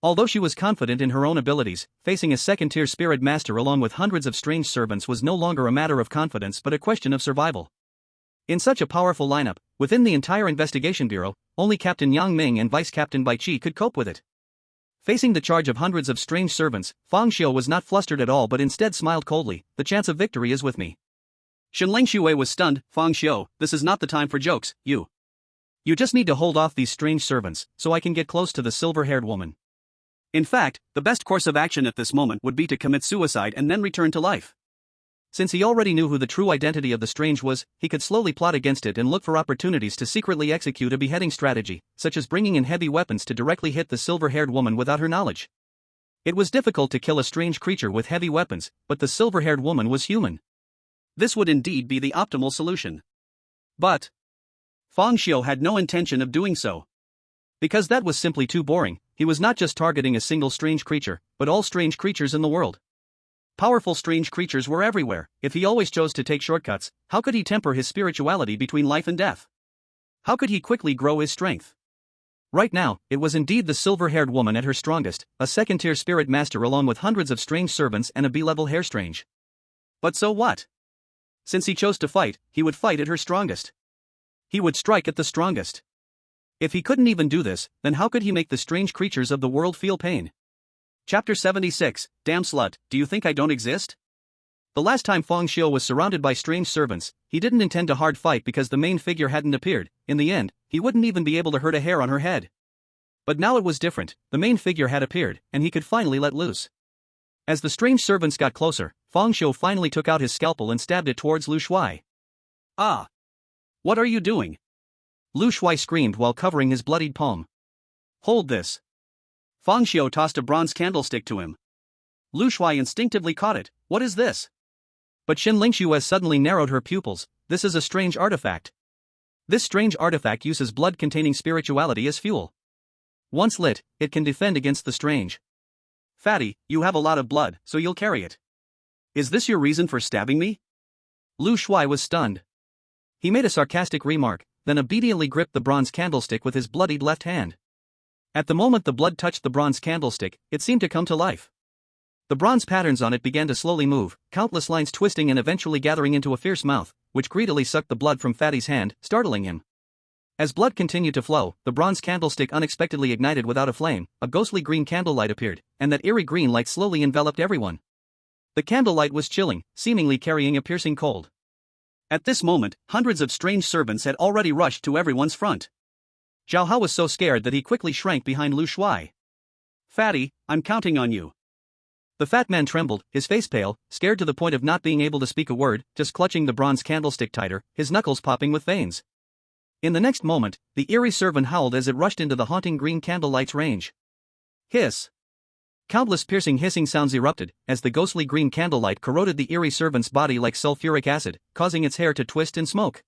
Although she was confident in her own abilities, facing a second-tier spirit master along with hundreds of strange servants was no longer a matter of confidence but a question of survival. In such a powerful lineup, within the entire investigation bureau, only Captain Yang Ming and Vice Captain Bai Qi could cope with it. Facing the charge of hundreds of strange servants, Fang Xiu was not flustered at all but instead smiled coldly. The chance of victory is with me. Shenling Shui was stunned. Fang Xiu, this is not the time for jokes, you just need to hold off these strange servants, so I can get close to the silver-haired woman. In fact, the best course of action at this moment would be to commit suicide and then return to life. Since he already knew who the true identity of the strange was, he could slowly plot against it and look for opportunities to secretly execute a beheading strategy, such as bringing in heavy weapons to directly hit the silver-haired woman without her knowledge. It was difficult to kill a strange creature with heavy weapons, but the silver-haired woman was human. This would indeed be the optimal solution. But Fang Xiu had no intention of doing so. Because that was simply too boring. He was not just targeting a single strange creature, but all strange creatures in the world. Powerful strange creatures were everywhere. If he always chose to take shortcuts, how could he temper his spirituality between life and death? How could he quickly grow his strength? Right now, it was indeed the silver-haired woman at her strongest, a second-tier spirit master along with hundreds of strange servants and a B-level hair strange. But so what? Since he chose to fight, he would fight at her strongest. He would strike at the strongest. If he couldn't even do this, then how could he make the strange creatures of the world feel pain? Chapter 76, Damn Slut, Do You Think I Don't Exist? The last time Fang Xiu was surrounded by strange servants, he didn't intend a hard fight because the main figure hadn't appeared. In the end, he wouldn't even be able to hurt a hair on her head. But now it was different. The main figure had appeared, and he could finally let loose. As the strange servants got closer, Fang Xiu finally took out his scalpel and stabbed it towards Lu Shui. Ah! What are you doing? Lu Shui screamed while covering his bloodied palm. Hold this. Fang Xiu tossed a bronze candlestick to him. Lu Shui instinctively caught it. What is this? But Shenling Shui suddenly narrowed her pupils. This is a strange artifact. This strange artifact uses blood-containing spirituality as fuel. Once lit, it can defend against the strange. Fatty, you have a lot of blood, so you'll carry it. Is this your reason for stabbing me? Lu Shui was stunned. He made a sarcastic remark, then obediently gripped the bronze candlestick with his bloodied left hand. At the moment the blood touched the bronze candlestick, it seemed to come to life. The bronze patterns on it began to slowly move, countless lines twisting and eventually gathering into a fierce mouth, which greedily sucked the blood from Fatty's hand, startling him. As blood continued to flow, the bronze candlestick unexpectedly ignited without a flame, a ghostly green candlelight appeared, and that eerie green light slowly enveloped everyone. The candlelight was chilling, seemingly carrying a piercing cold. At this moment, hundreds of strange servants had already rushed to everyone's front. Zhao Hao was so scared that he quickly shrank behind Lu Shui. Fatty, I'm counting on you. The fat man trembled, his face pale, scared to the point of not being able to speak a word, just clutching the bronze candlestick tighter, his knuckles popping with veins. In the next moment, the eerie servant howled as it rushed into the haunting green candlelight's range. Hiss! Countless piercing hissing sounds erupted, as the ghostly green candlelight corroded the eerie servant's body like sulfuric acid, causing its hair to twist and smoke.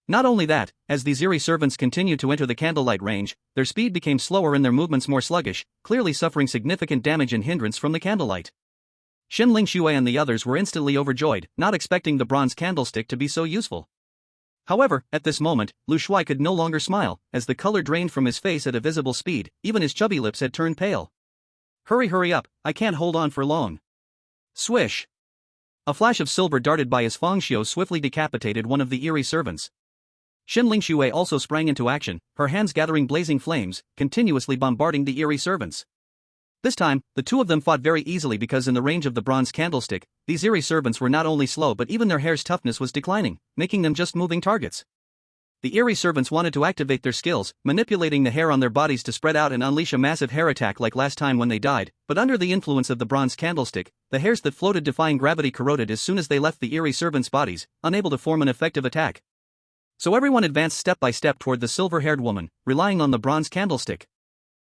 Not only that, as these eerie servants continued to enter the candlelight range, their speed became slower and their movements more sluggish, clearly suffering significant damage and hindrance from the candlelight. Shenling Shui and the others were instantly overjoyed, not expecting the bronze candlestick to be so useful. However, at this moment, Lu Shui could no longer smile, as the color drained from his face at a visible speed, even his chubby lips had turned pale. Hurry up, I can't hold on for long. Swish! A flash of silver darted by as Fang Xiu swiftly decapitated one of the eerie servants. Shenling Shui also sprang into action, her hands gathering blazing flames, continuously bombarding the eerie servants. This time, the two of them fought very easily because in the range of the bronze candlestick, these eerie servants were not only slow but even their hair's toughness was declining, making them just moving targets. the Eerie servants wanted to activate their skills, manipulating the hair on their bodies to spread out and unleash a massive hair attack like last time when they died, but under the influence of the bronze candlestick, the hairs that floated defying gravity corroded as soon as they left the Eerie servants' bodies, unable to form an effective attack. So everyone advanced step by step toward the silver-haired woman, relying on the bronze candlestick.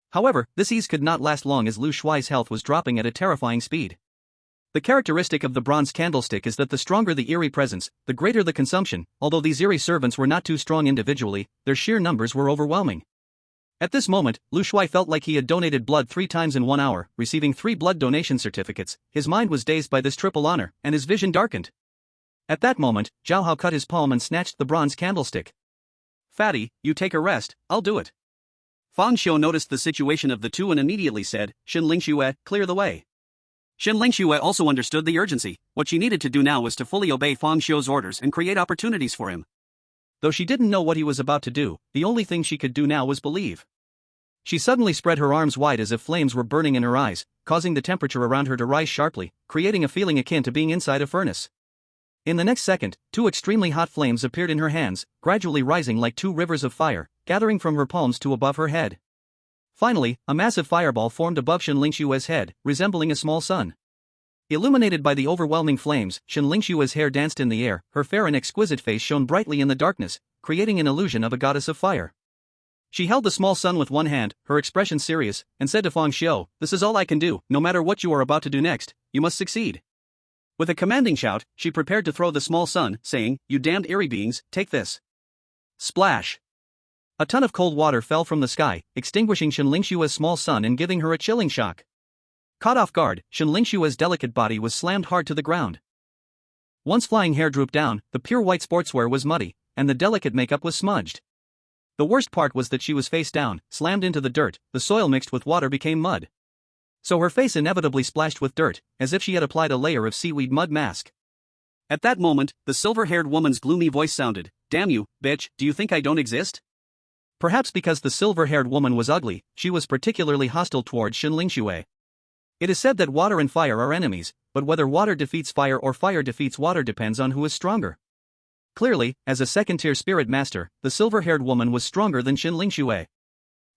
However, this ease could not last long as Lu Shuai's health was dropping at a terrifying speed. The characteristic of the bronze candlestick is that the stronger the Eerie presence, the greater the consumption. Although these Eerie servants were not too strong individually, their sheer numbers were overwhelming. At this moment, Lu Shuai felt like he had donated blood 3 times in 1 hour, receiving 3 blood donation certificates. His mind was dazed by this triple honor, and his vision darkened. At that moment, Zhao Hao cut his palm and snatched the bronze candlestick. "Fatty, you take a rest, I'll do it." Fang Xiu noticed the situation of the two and immediately said, "Xin Lingxue, clear the way." Xin Lingxue also understood the urgency. What she needed to do now was to fully obey Fang Xiu's orders and create opportunities for him. Though she didn't know what he was about to do, the only thing she could do now was believe. She suddenly spread her arms wide as if flames were burning in her eyes, causing the temperature around her to rise sharply, creating a feeling akin to being inside a furnace. In the next second, 2 extremely hot flames appeared in her hands, gradually rising like 2 rivers of fire, gathering from her palms to above her head. Finally, a massive fireball formed above Xin Lingxue's head, resembling a small sun. Illuminated by the overwhelming flames, Xin Lingxue's hair danced in the air, her fair and exquisite face shone brightly in the darkness, creating an illusion of a goddess of fire. She held the small sun with one hand, her expression serious, and said to Fang Xiu, "This is all I can do. No matter what you are about to do next, you must succeed." With a commanding shout, she prepared to throw the small sun, saying, "You damned Eerie beings, take this." Splash! A ton of cold water fell from the sky, extinguishing Xin Lingxue's small sun and giving her a chilling shock. Caught off guard, Xin Lingxue's delicate body was slammed hard to the ground. Once flying hair drooped down, the pure white sportswear was muddy, and the delicate makeup was smudged. The worst part was that she was face down, slammed into the dirt. The soil mixed with water became mud. So her face inevitably splashed with dirt, as if she had applied a layer of seaweed mud mask. At that moment, the silver-haired woman's gloomy voice sounded, "Damn you, bitch, do you think I don't exist?" Perhaps because the silver-haired woman was ugly, she was particularly hostile towards Xin Lingxue. It is said that water and fire are enemies, but whether water defeats fire or fire defeats water depends on who is stronger. Clearly, as a second-tier spirit master, the silver-haired woman was stronger than Xin Lingxue.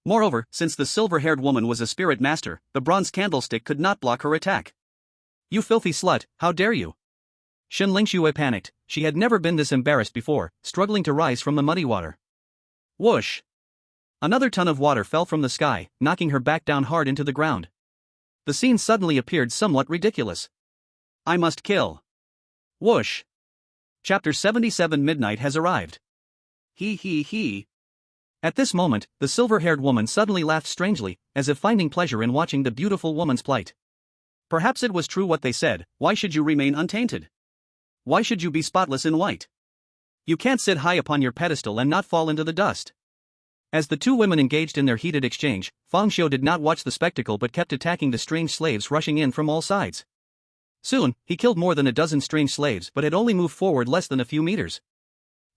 Moreover, since the silver-haired woman was a spirit master, the bronze candlestick could not block her attack. "You filthy slut, how dare you!" Xin Lingxue panicked. She had never been this embarrassed before, struggling to rise from the muddy water. Whoosh! Another ton of water fell from the sky, knocking her back down hard into the ground. The scene suddenly appeared somewhat ridiculous. "I must kill." Whoosh! Chapter 77 Midnight has arrived. He. At this moment, the silver-haired woman suddenly laughed strangely, as if finding pleasure in watching the beautiful woman's plight. Perhaps it was true what they said, why should you remain untainted? Why should you be spotless in white? You can't sit high upon your pedestal and not fall into the dust. As the two women engaged in their heated exchange, Fang Xiu did not watch the spectacle but kept attacking the strange slaves rushing in from all sides. Soon, he killed more than a dozen strange slaves but had only moved forward less than a few meters.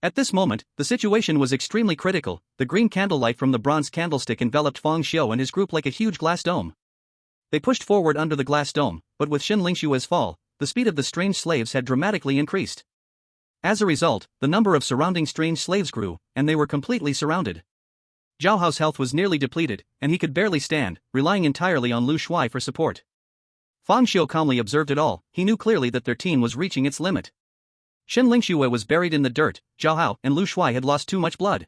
At this moment, the situation was extremely critical. The green candlelight from the bronze candlestick enveloped Fang Xiu and his group like a huge glass dome. They pushed forward under the glass dome, but with Xin Lingxue's fall, the speed of the strange slaves had dramatically increased. As a result, the number of surrounding strange slaves grew, and they were completely surrounded. Zhao Hao's health was nearly depleted, and he could barely stand, relying entirely on Lu Shuai for support. Fang Xiu calmly observed it all. He knew clearly that their team was reaching its limit. Xin Lingxue was buried in the dirt, Zhao Hao and Lu Shuai had lost too much blood.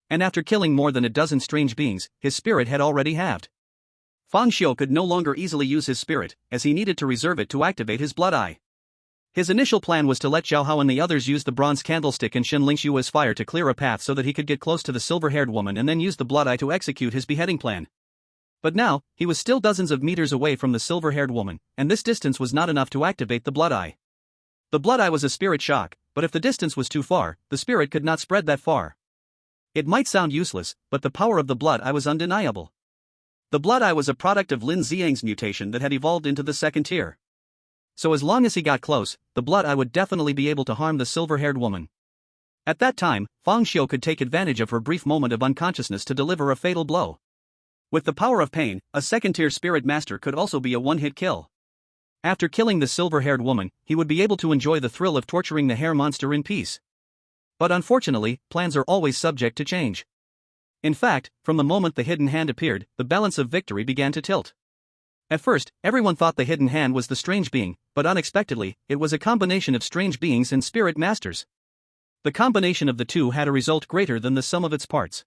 And after killing more than a dozen strange beings, his spirit had already halved. Fang Xiu could no longer easily use his spirit, as he needed to reserve it to activate his blood eye. His initial plan was to let Zhao Hao and the others use the bronze candlestick and Xin Lingxue's fire to clear a path so that he could get close to the silver-haired woman and then use the blood eye to execute his beheading plan. But now, he was still dozens of meters away from the silver-haired woman, and this distance was not enough to activate the blood eye. The blood eye was a spirit shock, but if the distance was too far, the spirit could not spread that far. It might sound useless, but the power of the blood eye was undeniable. The blood eye was a product of Lin Xiang's mutation that had evolved into the second tier. So as long as he got close, the blood eye would definitely be able to harm the silver-haired woman. At that time, Fang Xiu could take advantage of her brief moment of unconsciousness to deliver a fatal blow. With the power of pain, a second-tier spirit master could also be a one-hit kill. After killing the silver-haired woman, he would be able to enjoy the thrill of torturing the hair monster in peace. But unfortunately, plans are always subject to change. In fact, from the moment the hidden hand appeared, the balance of victory began to tilt. At first, everyone thought the hidden hand was the strange being, but unexpectedly, it was a combination of strange beings and spirit masters. The combination of the two had a result greater than the sum of its parts.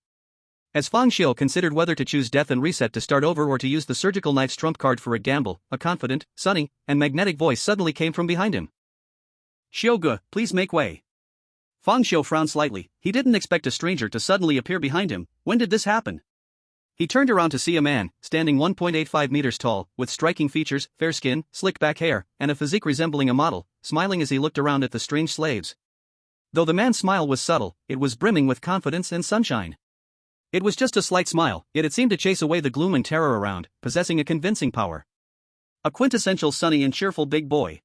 As Fang Xiu considered whether to choose death and reset to start over or to use the surgical knife's trump card for a gamble, a confident, sunny, and magnetic voice suddenly came from behind him. "Xiuge, please make way." Fang Xiu frowned slightly. He didn't expect a stranger to suddenly appear behind him. When did this happen? He turned around to see a man, standing 1.85 meters tall, with striking features, fair skin, slick back hair, and a physique resembling a model, smiling as he looked around at the strange slaves. Though the man's smile was subtle, it was brimming with confidence and sunshine. It was just a slight smile, yet it seemed to chase away the gloom and terror around, possessing a convincing power. A quintessential sunny and cheerful big boy.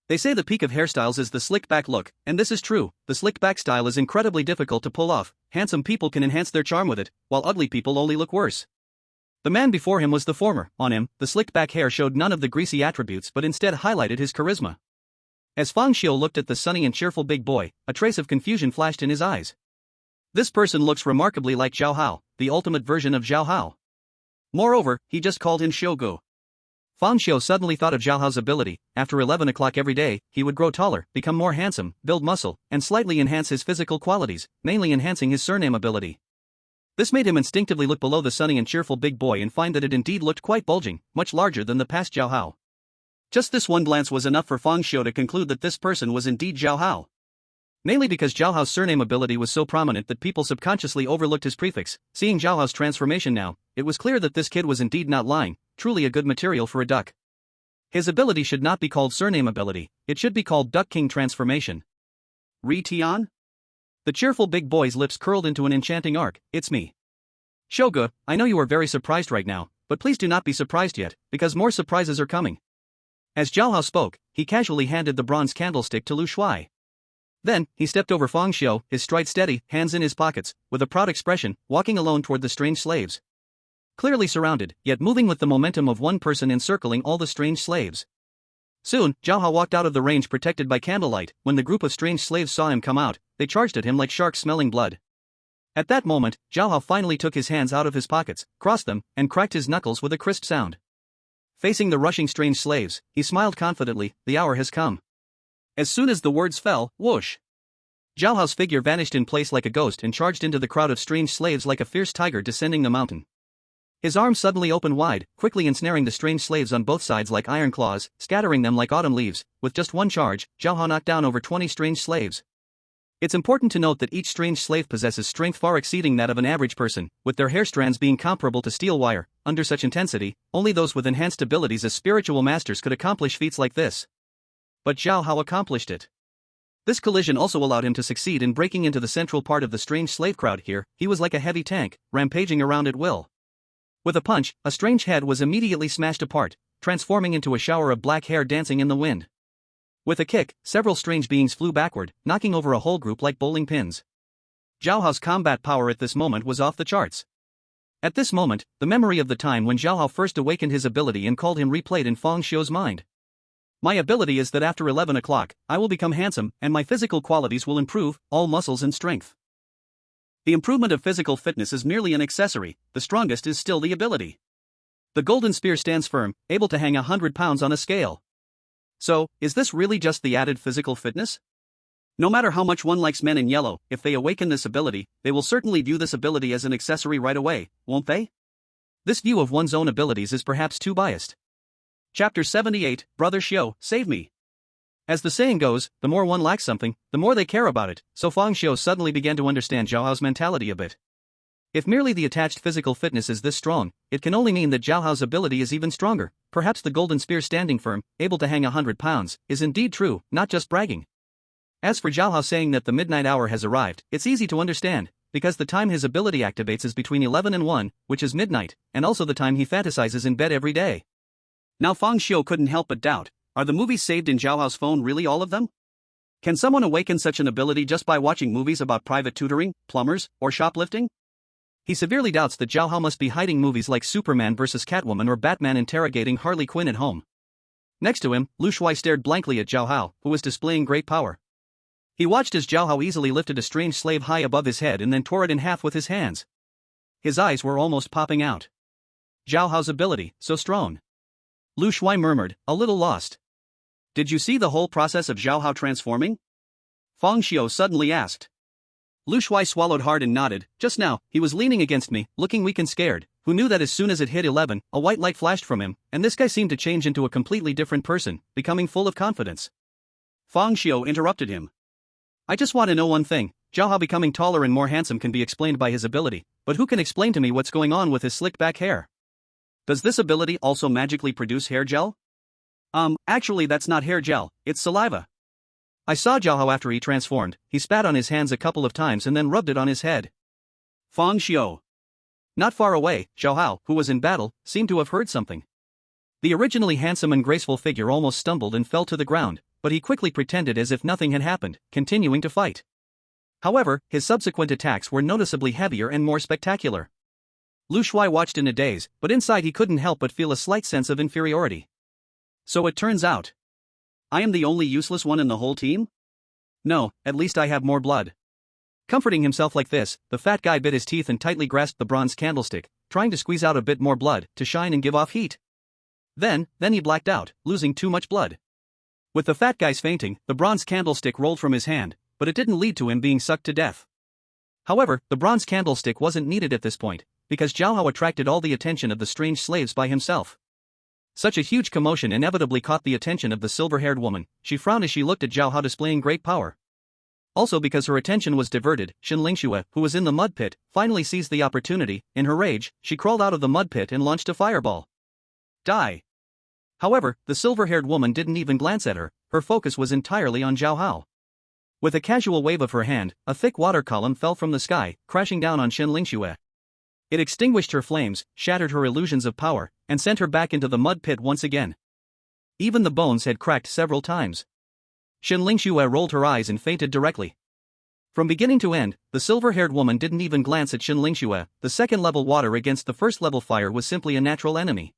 They say the peak of hairstyles is the slick back look, and this is true. The slick back style is incredibly difficult to pull off. Handsome people can enhance their charm with it, while ugly people only look worse. The man before him was the former. On him, the slicked back hair showed none of the greasy attributes but instead highlighted his charisma. As Fang Xiu looked at the sunny and cheerful big boy, a trace of confusion flashed in his eyes. This person looks remarkably like Zhao Hao, the ultimate version of Zhao Hao. Moreover, he just called him Xiugu. Fang Xiu suddenly thought of Zhao Hao's ability. After 11 o'clock every day, he would grow taller, become more handsome, build muscle, and slightly enhance his physical qualities, mainly enhancing his surname ability. This made him instinctively look below the sunny and cheerful big boy and find that it indeed looked quite bulging, much larger than the past Zhao Hao. Just this one glance was enough for Fang Xiu to conclude that this person was indeed Zhao Hao. Mainly because Zhao Hao's surname ability was so prominent that people subconsciously overlooked his prefix. Seeing Zhao Hao's transformation now, it was clear that this kid was indeed not lying, truly a good material for a duck. His ability should not be called surname ability, it should be called Duck King Transformation. Ri Tian? The cheerful big boy's lips curled into an enchanting arc. "It's me. Shoga, I know you are very surprised right now, but please do not be surprised yet, because more surprises are coming." As Zhao Hao spoke, he casually handed the bronze candlestick to Lu Shuai. Then, he stepped over Fang Xiu, his stride steady, hands in his pockets, with a proud expression, walking alone toward the strange slaves. Clearly surrounded, yet moving with the momentum of one person encircling all the strange slaves. Soon, Zhao Hao walked out of the range protected by candlelight. When the group of strange slaves saw him come out, they charged at him like sharks smelling blood. At that moment, Zhao Hao finally took his hands out of his pockets, crossed them, and cracked his knuckles with a crisp sound. Facing the rushing strange slaves, he smiled confidently. "The hour has come." As soon as the words fell, whoosh! Zhao Hao's figure vanished in place like a ghost and charged into the crowd of strange slaves like a fierce tiger descending the mountain. His arms suddenly opened wide, quickly ensnaring the strange slaves on both sides like iron claws, scattering them like autumn leaves. With just one charge, Zhao Hao knocked down over 20 strange slaves. It's important to note that each strange slave possesses strength far exceeding that of an average person, with their hair strands being comparable to steel wire. Under such intensity, only those with enhanced abilities as spiritual masters could accomplish feats like this. But Zhao Hao accomplished it. This collision also allowed him to succeed in breaking into the central part of the strange slave crowd. Here, he was like a heavy tank, rampaging around at will. With a punch, a strange head was immediately smashed apart, transforming into a shower of black hair dancing in the wind. With a kick, several strange beings flew backward, knocking over a whole group like bowling pins. Zhao Hao's combat power at this moment was off the charts. At this moment, the memory of the time when Zhao Hao first awakened his ability and called him replayed in Fang Xiu's mind. "My ability is that after 11 o'clock, I will become handsome, and my physical qualities will improve, all muscles and strength." The improvement of physical fitness is merely an accessory, the strongest is still the ability. The golden spear stands firm, able to hang 100 pounds on a scale. So, is this really just the added physical fitness? No matter how much one likes men in yellow, if they awaken this ability, they will certainly view this ability as an accessory right away, won't they? This view of one's own abilities is perhaps too biased. Chapter 78, Brother Xiu, Save Me. As the saying goes, the more one lacks something, the more they care about it, so Fang Xiu suddenly began to understand Zhao Hao's mentality a bit. If merely the attached physical fitness is this strong, it can only mean that Zhao Hao's ability is even stronger. Perhaps the golden spear standing firm, able to hang 100 pounds, is indeed true, not just bragging. As for Zhao Hao saying that the midnight hour has arrived, it's easy to understand, because the time his ability activates is between 11 and 1, which is midnight, and also the time he fantasizes in bed every day. Now Fang Xiu couldn't help but doubt. Are the movies saved in Zhao Hao's phone really all of them? Can someone awaken such an ability just by watching movies about private tutoring, plumbers, or shoplifting? He severely doubts that Zhao Hao must be hiding movies like Superman vs. Catwoman or Batman interrogating Harley Quinn at home. Next to him, Lu Shuai stared blankly at Zhao Hao, who was displaying great power. He watched as Zhao Hao easily lifted a strange slave high above his head and then tore it in half with his hands. His eyes were almost popping out. Zhao Hao's ability, so strong. Lu Shuai murmured, a little lost. Did you see the whole process of Zhao Hao transforming? Fang Xiu suddenly asked. Lu Shuai swallowed hard and nodded. Just now, he was leaning against me, looking weak and scared. Who knew that as soon as it hit 11, a white light flashed from him, and this guy seemed to change into a completely different person, becoming full of confidence. Fang Xiu interrupted him. I just want to know one thing. Zhao Hao becoming taller and more handsome can be explained by his ability, but who can explain to me what's going on with his slick back hair? Does this ability also magically produce hair gel? Actually that's not hair gel, it's saliva. I saw Zhao Hao after he transformed. He spat on his hands a couple of times and then rubbed it on his head. Fang Xiu. Not far away, Zhao Hao, who was in battle, seemed to have heard something. The originally handsome and graceful figure almost stumbled and fell to the ground, but he quickly pretended as if nothing had happened, continuing to fight. However, his subsequent attacks were noticeably heavier and more spectacular. Lu Shuai watched in a daze, but inside he couldn't help but feel a slight sense of inferiority. So it turns out, I am the only useless one in the whole team? No, at least I have more blood. Comforting himself like this, the fat guy bit his teeth and tightly grasped the bronze candlestick, trying to squeeze out a bit more blood to shine and give off heat. Then he blacked out, losing too much blood. With the fat guy's fainting, the bronze candlestick rolled from his hand, but it didn't lead to him being sucked to death. However, the bronze candlestick wasn't needed at this point, because Zhao Hao attracted all the attention of the strange slaves by himself. Such a huge commotion inevitably caught the attention of the silver-haired woman. She frowned as she looked at Zhao Hao displaying great power. Also because her attention was diverted, Xin Lingxue, who was in the mud pit, finally seized the opportunity. In her rage, she crawled out of the mud pit and launched a fireball. Die! However, the silver-haired woman didn't even glance at her. Her focus was entirely on Zhao Hao. With a casual wave of her hand, a thick water column fell from the sky, crashing down on Xin Lingxue. It extinguished her flames, shattered her illusions of power, and sent her back into the mud pit once again. Even the bones had cracked several times. Xin Lingxue rolled her eyes and fainted directly. From beginning to end, the silver-haired woman didn't even glance at Xin Lingxue. The second-level water against the first-level fire was simply a natural enemy.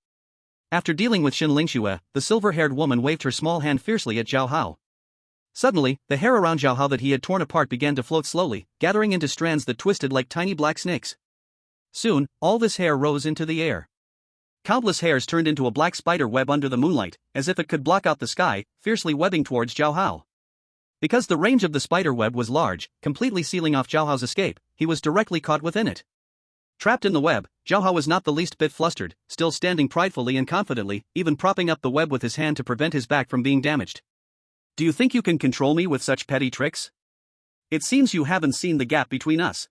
After dealing with Xin Lingxue, the silver-haired woman waved her small hand fiercely at Zhao Hao. Suddenly, the hair around Zhao Hao that he had torn apart began to float slowly, gathering into strands that twisted like tiny black snakes. Soon, all this hair rose into the air. Countless hairs turned into a black spider web under the moonlight, as if it could block out the sky, fiercely webbing towards Zhao Hao. Because the range of the spider web was large, completely sealing off Zhao Hao's escape, he was directly caught within it. Trapped in the web, Zhao Hao was not the least bit flustered, still standing pridefully and confidently, even propping up the web with his hand to prevent his back from being damaged. Do you think you can control me with such petty tricks? It seems you haven't seen the gap between us.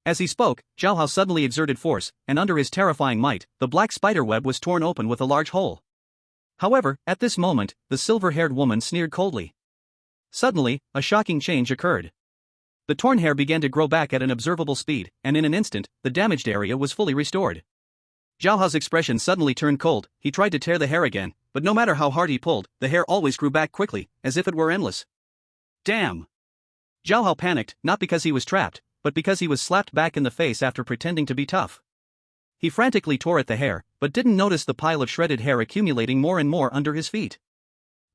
As he spoke, Zhao Hao suddenly exerted force, and under his terrifying might, the black spider web was torn open with a large hole. However, at this moment, the silver-haired woman sneered coldly. Suddenly, a shocking change occurred. The torn hair began to grow back at an observable speed, and in an instant, the damaged area was fully restored. Zhao Hao's expression suddenly turned cold. He tried to tear the hair again, but no matter how hard he pulled, the hair always grew back quickly, as if it were endless. Damn! Zhao Hao panicked, not because he was trapped, but because he was slapped back in the face after pretending to be tough. He frantically tore at the hair, but didn't notice the pile of shredded hair accumulating more and more under his feet.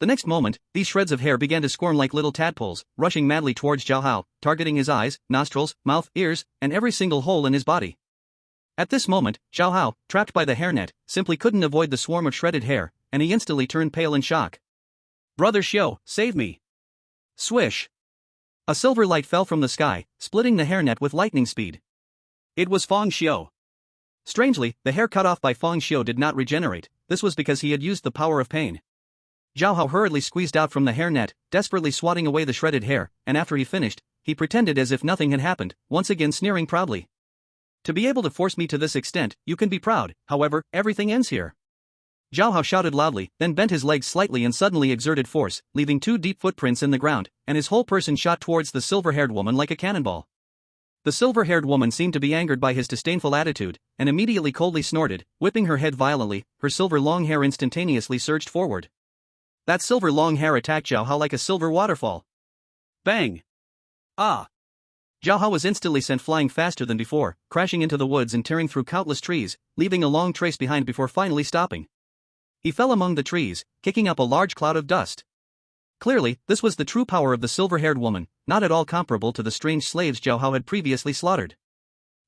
The next moment, these shreds of hair began to squirm like little tadpoles, rushing madly towards Zhao Hao, targeting his eyes, nostrils, mouth, ears, and every single hole in his body. At this moment, Zhao Hao, trapped by the hairnet, simply couldn't avoid the swarm of shredded hair, and he instantly turned pale in shock. Brother Xiu, save me! Swish! A silver light fell from the sky, splitting the hairnet with lightning speed. It was Fang Xiu. Strangely, the hair cut off by Fang Xiu did not regenerate. This was because he had used the power of pain. Zhao Hao hurriedly squeezed out from the hairnet, desperately swatting away the shredded hair, and after he finished, he pretended as if nothing had happened, once again sneering proudly. To be able to force me to this extent, you can be proud, however, everything ends here. Zhao Hao shouted loudly, then bent his legs slightly and suddenly exerted force, leaving 2 deep footprints in the ground, and his whole person shot towards the silver-haired woman like a cannonball. The silver-haired woman seemed to be angered by his disdainful attitude, and immediately coldly snorted, whipping her head violently. Her silver long hair instantaneously surged forward. That silver long hair attacked Zhao Hao like a silver waterfall. Bang! Ah! Zhao Hao was instantly sent flying faster than before, crashing into the woods and tearing through countless trees, leaving a long trace behind before finally stopping. He fell among the trees, kicking up a large cloud of dust. Clearly, this was the true power of the silver-haired woman, not at all comparable to the strange slaves Zhao Hao had previously slaughtered.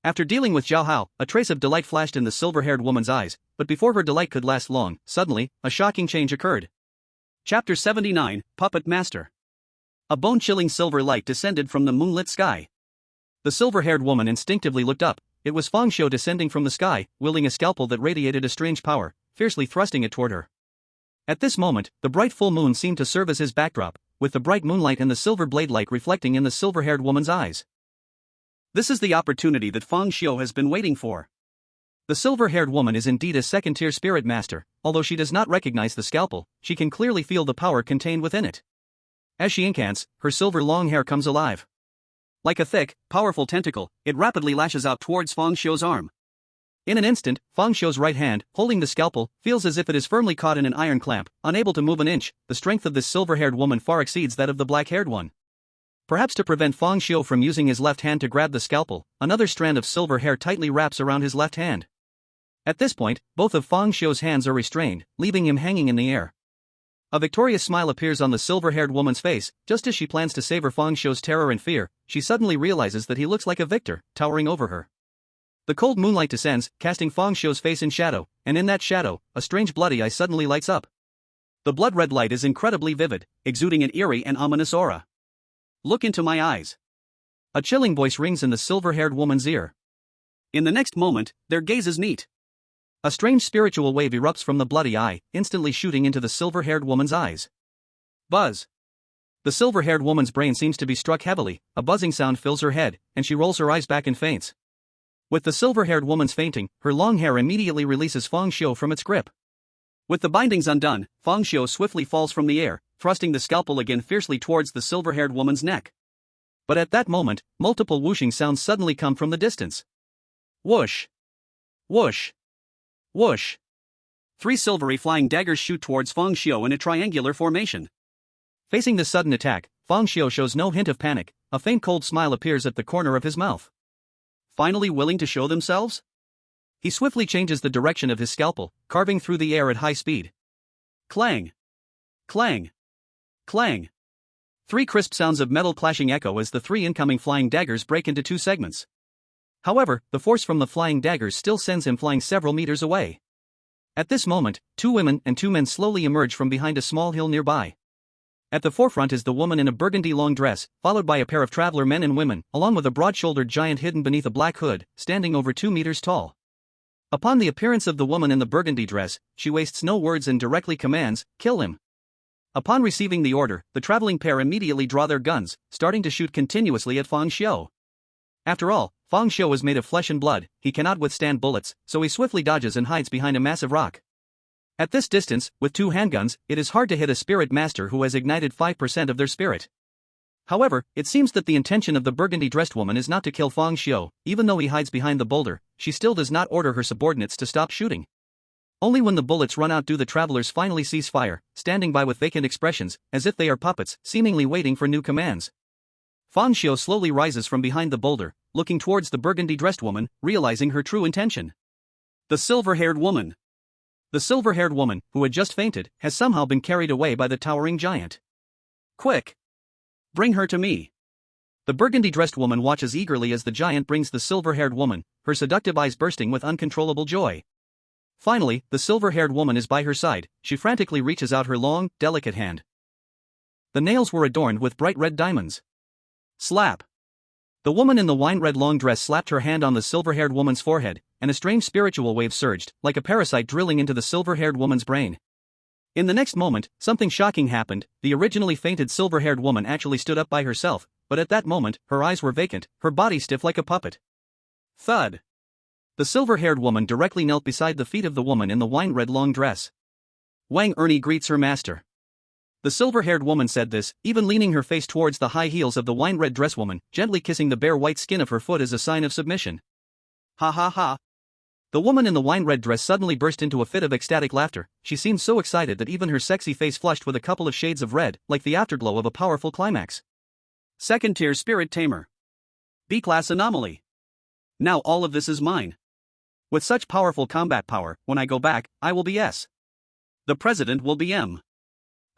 After dealing with Zhao Hao, a trace of delight flashed in the silver-haired woman's eyes, but before her delight could last long, suddenly, a shocking change occurred. Chapter 79, Puppet Master. A bone-chilling silver light descended from the moonlit sky. The silver-haired woman instinctively looked up. It was Fang Xiu descending from the sky, wielding a scalpel that radiated a strange power, fiercely thrusting it toward her. At this moment, the bright full moon seemed to serve as his backdrop, with the bright moonlight and the silver blade light reflecting in the silver-haired woman's eyes. This is the opportunity that Fang Xiu has been waiting for. The silver-haired woman is indeed a second-tier spirit master. Although she does not recognize the scalpel, she can clearly feel the power contained within it. As she incants, her silver long hair comes alive. Like a thick, powerful tentacle, it rapidly lashes out towards Fang Xiu's arm. In an instant, Fang Xiu's right hand, holding the scalpel, feels as if it is firmly caught in an iron clamp, unable to move an inch. The strength of this silver-haired woman far exceeds that of the black-haired one. Perhaps to prevent Fang Xiu from using his left hand to grab the scalpel, another strand of silver hair tightly wraps around his left hand. At this point, both of Fang Xiu's hands are restrained, leaving him hanging in the air. A victorious smile appears on the silver-haired woman's face. Just as she plans to savor Fang Xiu's terror and fear, she suddenly realizes that he looks like a victor, towering over her. The cold moonlight descends, casting Fang Xiu's face in shadow, and in that shadow, a strange bloody eye suddenly lights up. The blood-red light is incredibly vivid, exuding an eerie and ominous aura. "Look into my eyes." A chilling voice rings in the silver-haired woman's ear. In the next moment, their gazes meet. A strange spiritual wave erupts from the bloody eye, instantly shooting into the silver-haired woman's eyes. Buzz. The silver-haired woman's brain seems to be struck heavily, a buzzing sound fills her head, and she rolls her eyes back and faints. With the silver-haired woman's fainting, her long hair immediately releases Fang Xiu from its grip. With the bindings undone, Fang Xiu swiftly falls from the air, thrusting the scalpel again fiercely towards the silver-haired woman's neck. But at that moment, multiple whooshing sounds suddenly come from the distance. Whoosh! Whoosh! Whoosh! 3 silvery flying daggers shoot towards Fang Xiu in a triangular formation. Facing this sudden attack, Fang Xiu shows no hint of panic. A faint cold smile appears at the corner of his mouth. Finally willing to show themselves? He swiftly changes the direction of his scalpel, carving through the air at high speed. Clang! Clang! Clang! 3 crisp sounds of metal clashing echo as the 3 incoming flying daggers break into 2 segments. However, the force from the flying daggers still sends him flying several meters away. At this moment, 2 women and 2 men slowly emerge from behind a small hill nearby. At the forefront is the woman in a burgundy long dress, followed by a pair of traveler men and women, along with a broad-shouldered giant hidden beneath a black hood, standing over 2 meters tall. Upon the appearance of the woman in the burgundy dress, she wastes no words and directly commands, "Kill him." Upon receiving the order, the traveling pair immediately draw their guns, starting to shoot continuously at Fang Xiu. After all, Fang Xiu is made of flesh and blood, he cannot withstand bullets, so he swiftly dodges and hides behind a massive rock. At this distance, with 2 handguns, it is hard to hit a spirit master who has ignited 5% of their spirit. However, it seems that the intention of the burgundy-dressed woman is not to kill Fang Xiu. Even though he hides behind the boulder, she still does not order her subordinates to stop shooting. Only when the bullets run out do the travelers finally cease fire, standing by with vacant expressions, as if they are puppets, seemingly waiting for new commands. Fang Xiu slowly rises from behind the boulder, looking towards the burgundy-dressed woman, realizing her true intention. The silver-haired woman. The silver-haired woman, who had just fainted, has somehow been carried away by the towering giant. Quick! Bring her to me. The burgundy-dressed woman watches eagerly as the giant brings the silver-haired woman, her seductive eyes bursting with uncontrollable joy. Finally, the silver-haired woman is by her side. She frantically reaches out her long, delicate hand. The nails were adorned with bright red diamonds. Slap! The woman in the wine-red long dress slapped her hand on the silver-haired woman's forehead, and a strange spiritual wave surged, like a parasite drilling into the silver-haired woman's brain. In the next moment, something shocking happened. The originally fainted silver-haired woman actually stood up by herself, but at that moment, her eyes were vacant, her body stiff like a puppet. Thud! The silver-haired woman directly knelt beside the feet of the woman in the wine-red long dress. Wang Ernie greets her master. The silver-haired woman said this, even leaning her face towards the high heels of the wine-red dress woman, gently kissing the bare white skin of her foot as a sign of submission. Ha ha ha! The woman in the wine-red dress suddenly burst into a fit of ecstatic laughter. She seemed so excited that even her sexy face flushed with a couple of shades of red, like the afterglow of a powerful climax. Second-tier spirit tamer. B-class anomaly. Now all of this is mine. With such powerful combat power, when I go back, I will be S. The president will be M.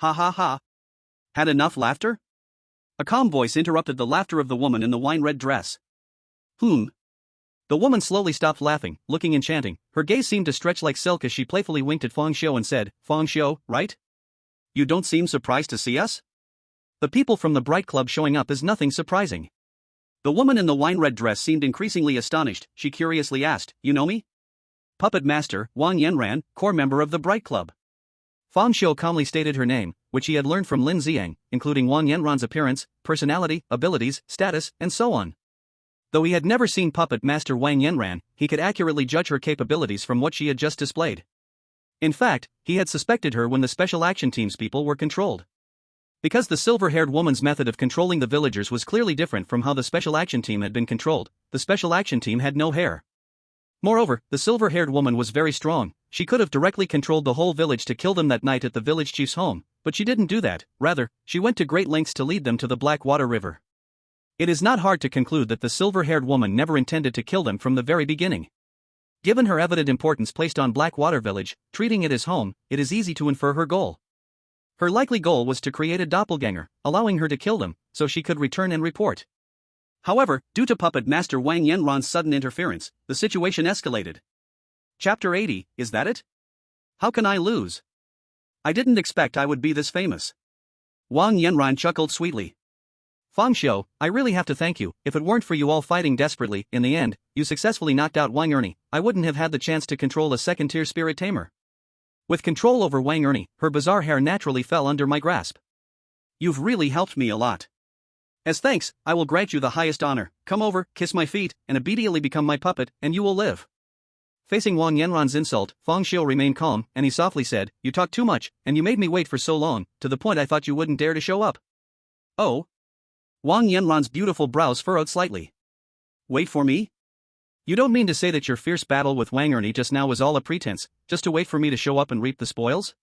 Ha ha ha. Had enough laughter? A calm voice interrupted the laughter of the woman in the wine-red dress. The woman slowly stopped laughing, looking enchanting. Her gaze seemed to stretch like silk as she playfully winked at Feng Xiu and said, "Feng Xiu, right? You don't seem surprised to see us? The people from the Bright Club showing up is nothing surprising." The woman in the wine-red dress seemed increasingly astonished. She curiously asked, "You know me?" "Puppet Master, Wang Yanran, core member of the Bright Club." Fang Xiu calmly stated her name, which he had learned from Lin Ziang, including Wang Yanran's appearance, personality, abilities, status, and so on. Though he had never seen Puppet Master Wang Yanran, he could accurately judge her capabilities from what she had just displayed. In fact, he had suspected her when the Special Action Team's people were controlled. Because the silver-haired woman's method of controlling the villagers was clearly different from how the Special Action Team had been controlled, the Special Action Team had no hair. Moreover, the silver-haired woman was very strong. She could have directly controlled the whole village to kill them that night at the village chief's home, but she didn't do that. Rather, she went to great lengths to lead them to the Black Water River. It is not hard to conclude that the silver-haired woman never intended to kill them from the very beginning. Given her evident importance placed on Blackwater Village, treating it as home, it is easy to infer her goal. Her likely goal was to create a doppelganger, allowing her to kill them, so she could return and report. However, due to Puppet Master Wang Yanran's sudden interference, the situation escalated. Chapter 80, is that it? How can I lose? I didn't expect I would be this famous. Wang Yanran chuckled sweetly. Fang Xiu, I really have to thank you. If it weren't for you all fighting desperately, in the end, you successfully knocked out Wang Ernie. I wouldn't have had the chance to control a second-tier spirit tamer. With control over Wang Ernie, her bizarre hair naturally fell under my grasp. You've really helped me a lot. As thanks, I will grant you the highest honor. Come over, kiss my feet, and immediately become my puppet, and you will live. Facing Wang Yanran's insult, Fang Xiu remained calm, and he softly said, "You talk too much, and you made me wait for so long, to the point I thought you wouldn't dare to show up." Oh? Wang Yanran's beautiful brows furrowed slightly. Wait for me? You don't mean to say that your fierce battle with Wang Ernie just now was all a pretense, just to wait for me to show up and reap the spoils?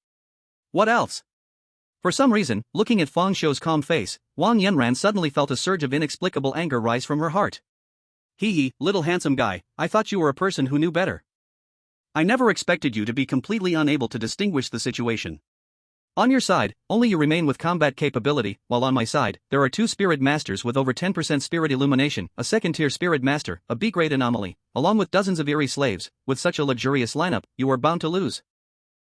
What else? For some reason, looking at Fang Xiu's calm face, Wang Yanran suddenly felt a surge of inexplicable anger rise from her heart. Hee, little handsome guy, I thought you were a person who knew better. I never expected you to be completely unable to distinguish the situation. On your side, only you remain with combat capability, while on my side, there are two spirit masters with over 10% spirit illumination, a second-tier spirit master, a B-grade anomaly, along with dozens of Eerie slaves. With such a luxurious lineup, you are bound to lose.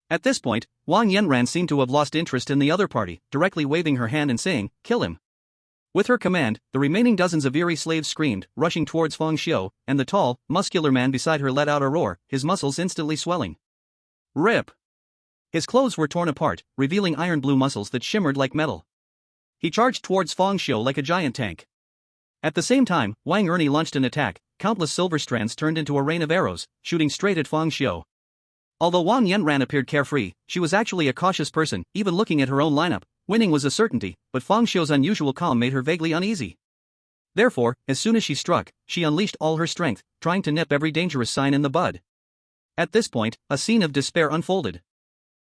At this point, Wang Yanran seemed to have lost interest in the other party, directly waving her hand and saying, "Kill him." With her command, the remaining dozens of Eerie slaves screamed, rushing towards Fang Xiu, and the tall, muscular man beside her let out a roar, his muscles instantly swelling. Rip! His clothes were torn apart, revealing iron-blue muscles that shimmered like metal. He charged towards Fang Xiu like a giant tank. At the same time, Wang Ernie launched an attack. Countless silver strands turned into a rain of arrows, shooting straight at Fang Xiu. Although Wang Yanran appeared carefree, she was actually a cautious person. Even looking at her own lineup, winning was a certainty, but Fang Xiu's unusual calm made her vaguely uneasy. Therefore, as soon as she struck, she unleashed all her strength, trying to nip every dangerous sign in the bud. At this point, a scene of despair unfolded.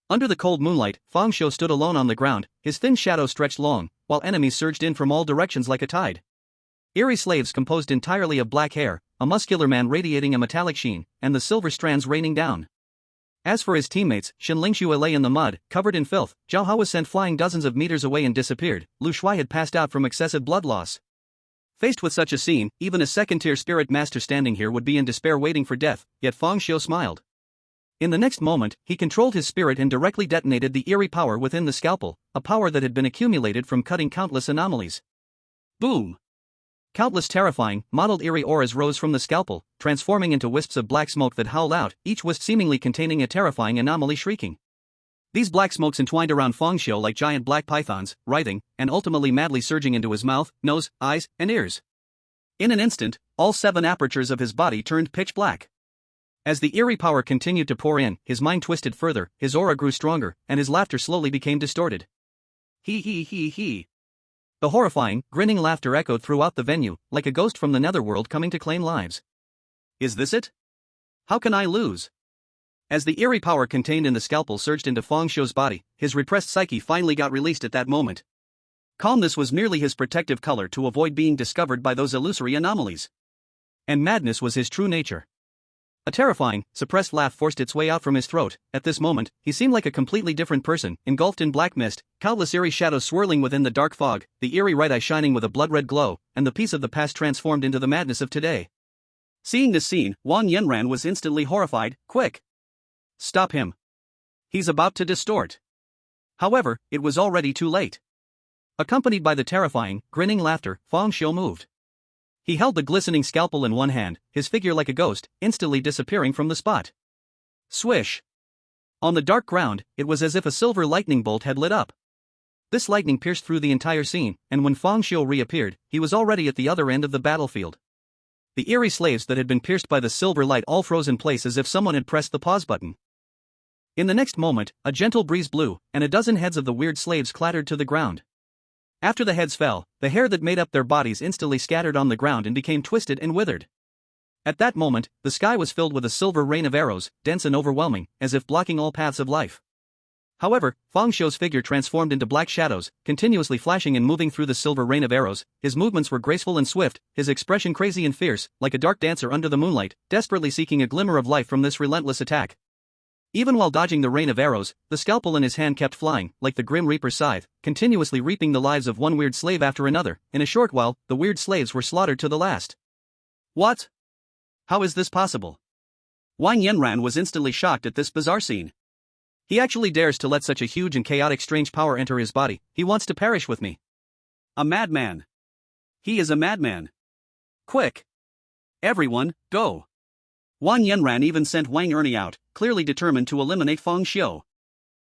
Under the cold moonlight, Fang Xiu stood alone on the ground, his thin shadow stretched long, while enemies surged in from all directions like a tide. Eerie slaves composed entirely of black hair, a muscular man radiating a metallic sheen, and the silver strands raining down. As for his teammates, Shen Lingshu lay in the mud, covered in filth. Zhao Hao was sent flying dozens of meters away and disappeared. Lu Shuai had passed out from excessive blood loss. Faced with such a scene, even a second-tier spirit master standing here would be in despair waiting for death, yet Fang Xiu smiled. In the next moment, he controlled his spirit and directly detonated the Eerie power within the scalpel, a power that had been accumulated from cutting countless anomalies. Boom! Countless terrifying, mottled Eerie auras rose from the scalpel, transforming into wisps of black smoke that howled out, each wisp seemingly containing a terrifying anomaly shrieking. These black smokes entwined around Fang Xiu like giant black pythons, writhing, and ultimately madly surging into his mouth, nose, eyes, and ears. In an instant, all 7 apertures of his body turned pitch black. As the Eerie power continued to pour in, his mind twisted further, his aura grew stronger, and his laughter slowly became distorted. He. The horrifying, grinning laughter echoed throughout the venue, like a ghost from the netherworld coming to claim lives. Is this it? How can I lose? As the Eerie power contained in the scalpel surged into Fang Xiu's body, his repressed psyche finally got released at that moment. Calmness was merely his protective color to avoid being discovered by those illusory anomalies. And madness was his true nature. A terrifying, suppressed laugh forced its way out from his throat. At this moment, he seemed like a completely different person, engulfed in black mist, countless eerie shadows swirling within the dark fog, the eerie right eye shining with a blood-red glow, and the peace of the past transformed into the madness of today. Seeing this scene, Wang Yanran was instantly horrified. Quick! Stop him. He's about to distort. However, it was already too late. Accompanied by the terrifying, grinning laughter, Fang Xiu moved. He held the glistening scalpel in one hand, his figure like a ghost, instantly disappearing from the spot. Swish! On the dark ground, it was as if a silver lightning bolt had lit up. This lightning pierced through the entire scene, and when Fang Xiu reappeared, he was already at the other end of the battlefield. The eerie slaves that had been pierced by the silver light all froze in place as if someone had pressed the pause button. In the next moment, a gentle breeze blew, and a dozen heads of the weird slaves clattered to the ground. After the heads fell, the hair that made up their bodies instantly scattered on the ground and became twisted and withered. At that moment, the sky was filled with a silver rain of arrows, dense and overwhelming, as if blocking all paths of life. However, Fang Xiu's figure transformed into black shadows, continuously flashing and moving through the silver rain of arrows. His movements were graceful and swift, his expression crazy and fierce, like a dark dancer under the moonlight, desperately seeking a glimmer of life from this relentless attack. Even while dodging the rain of arrows, the scalpel in his hand kept flying, like the Grim Reaper's scythe, continuously reaping the lives of one weird slave after another. In a short while, the weird slaves were slaughtered to the last. What? How is this possible? Wang Yanran was instantly shocked at this bizarre scene. He actually dares to let such a huge and chaotic strange power enter his body. He wants to perish with me. A madman. He is a madman. Quick! Everyone, go! Wang Yanran even sent Wang Ernie out, clearly determined to eliminate Fang Xiu.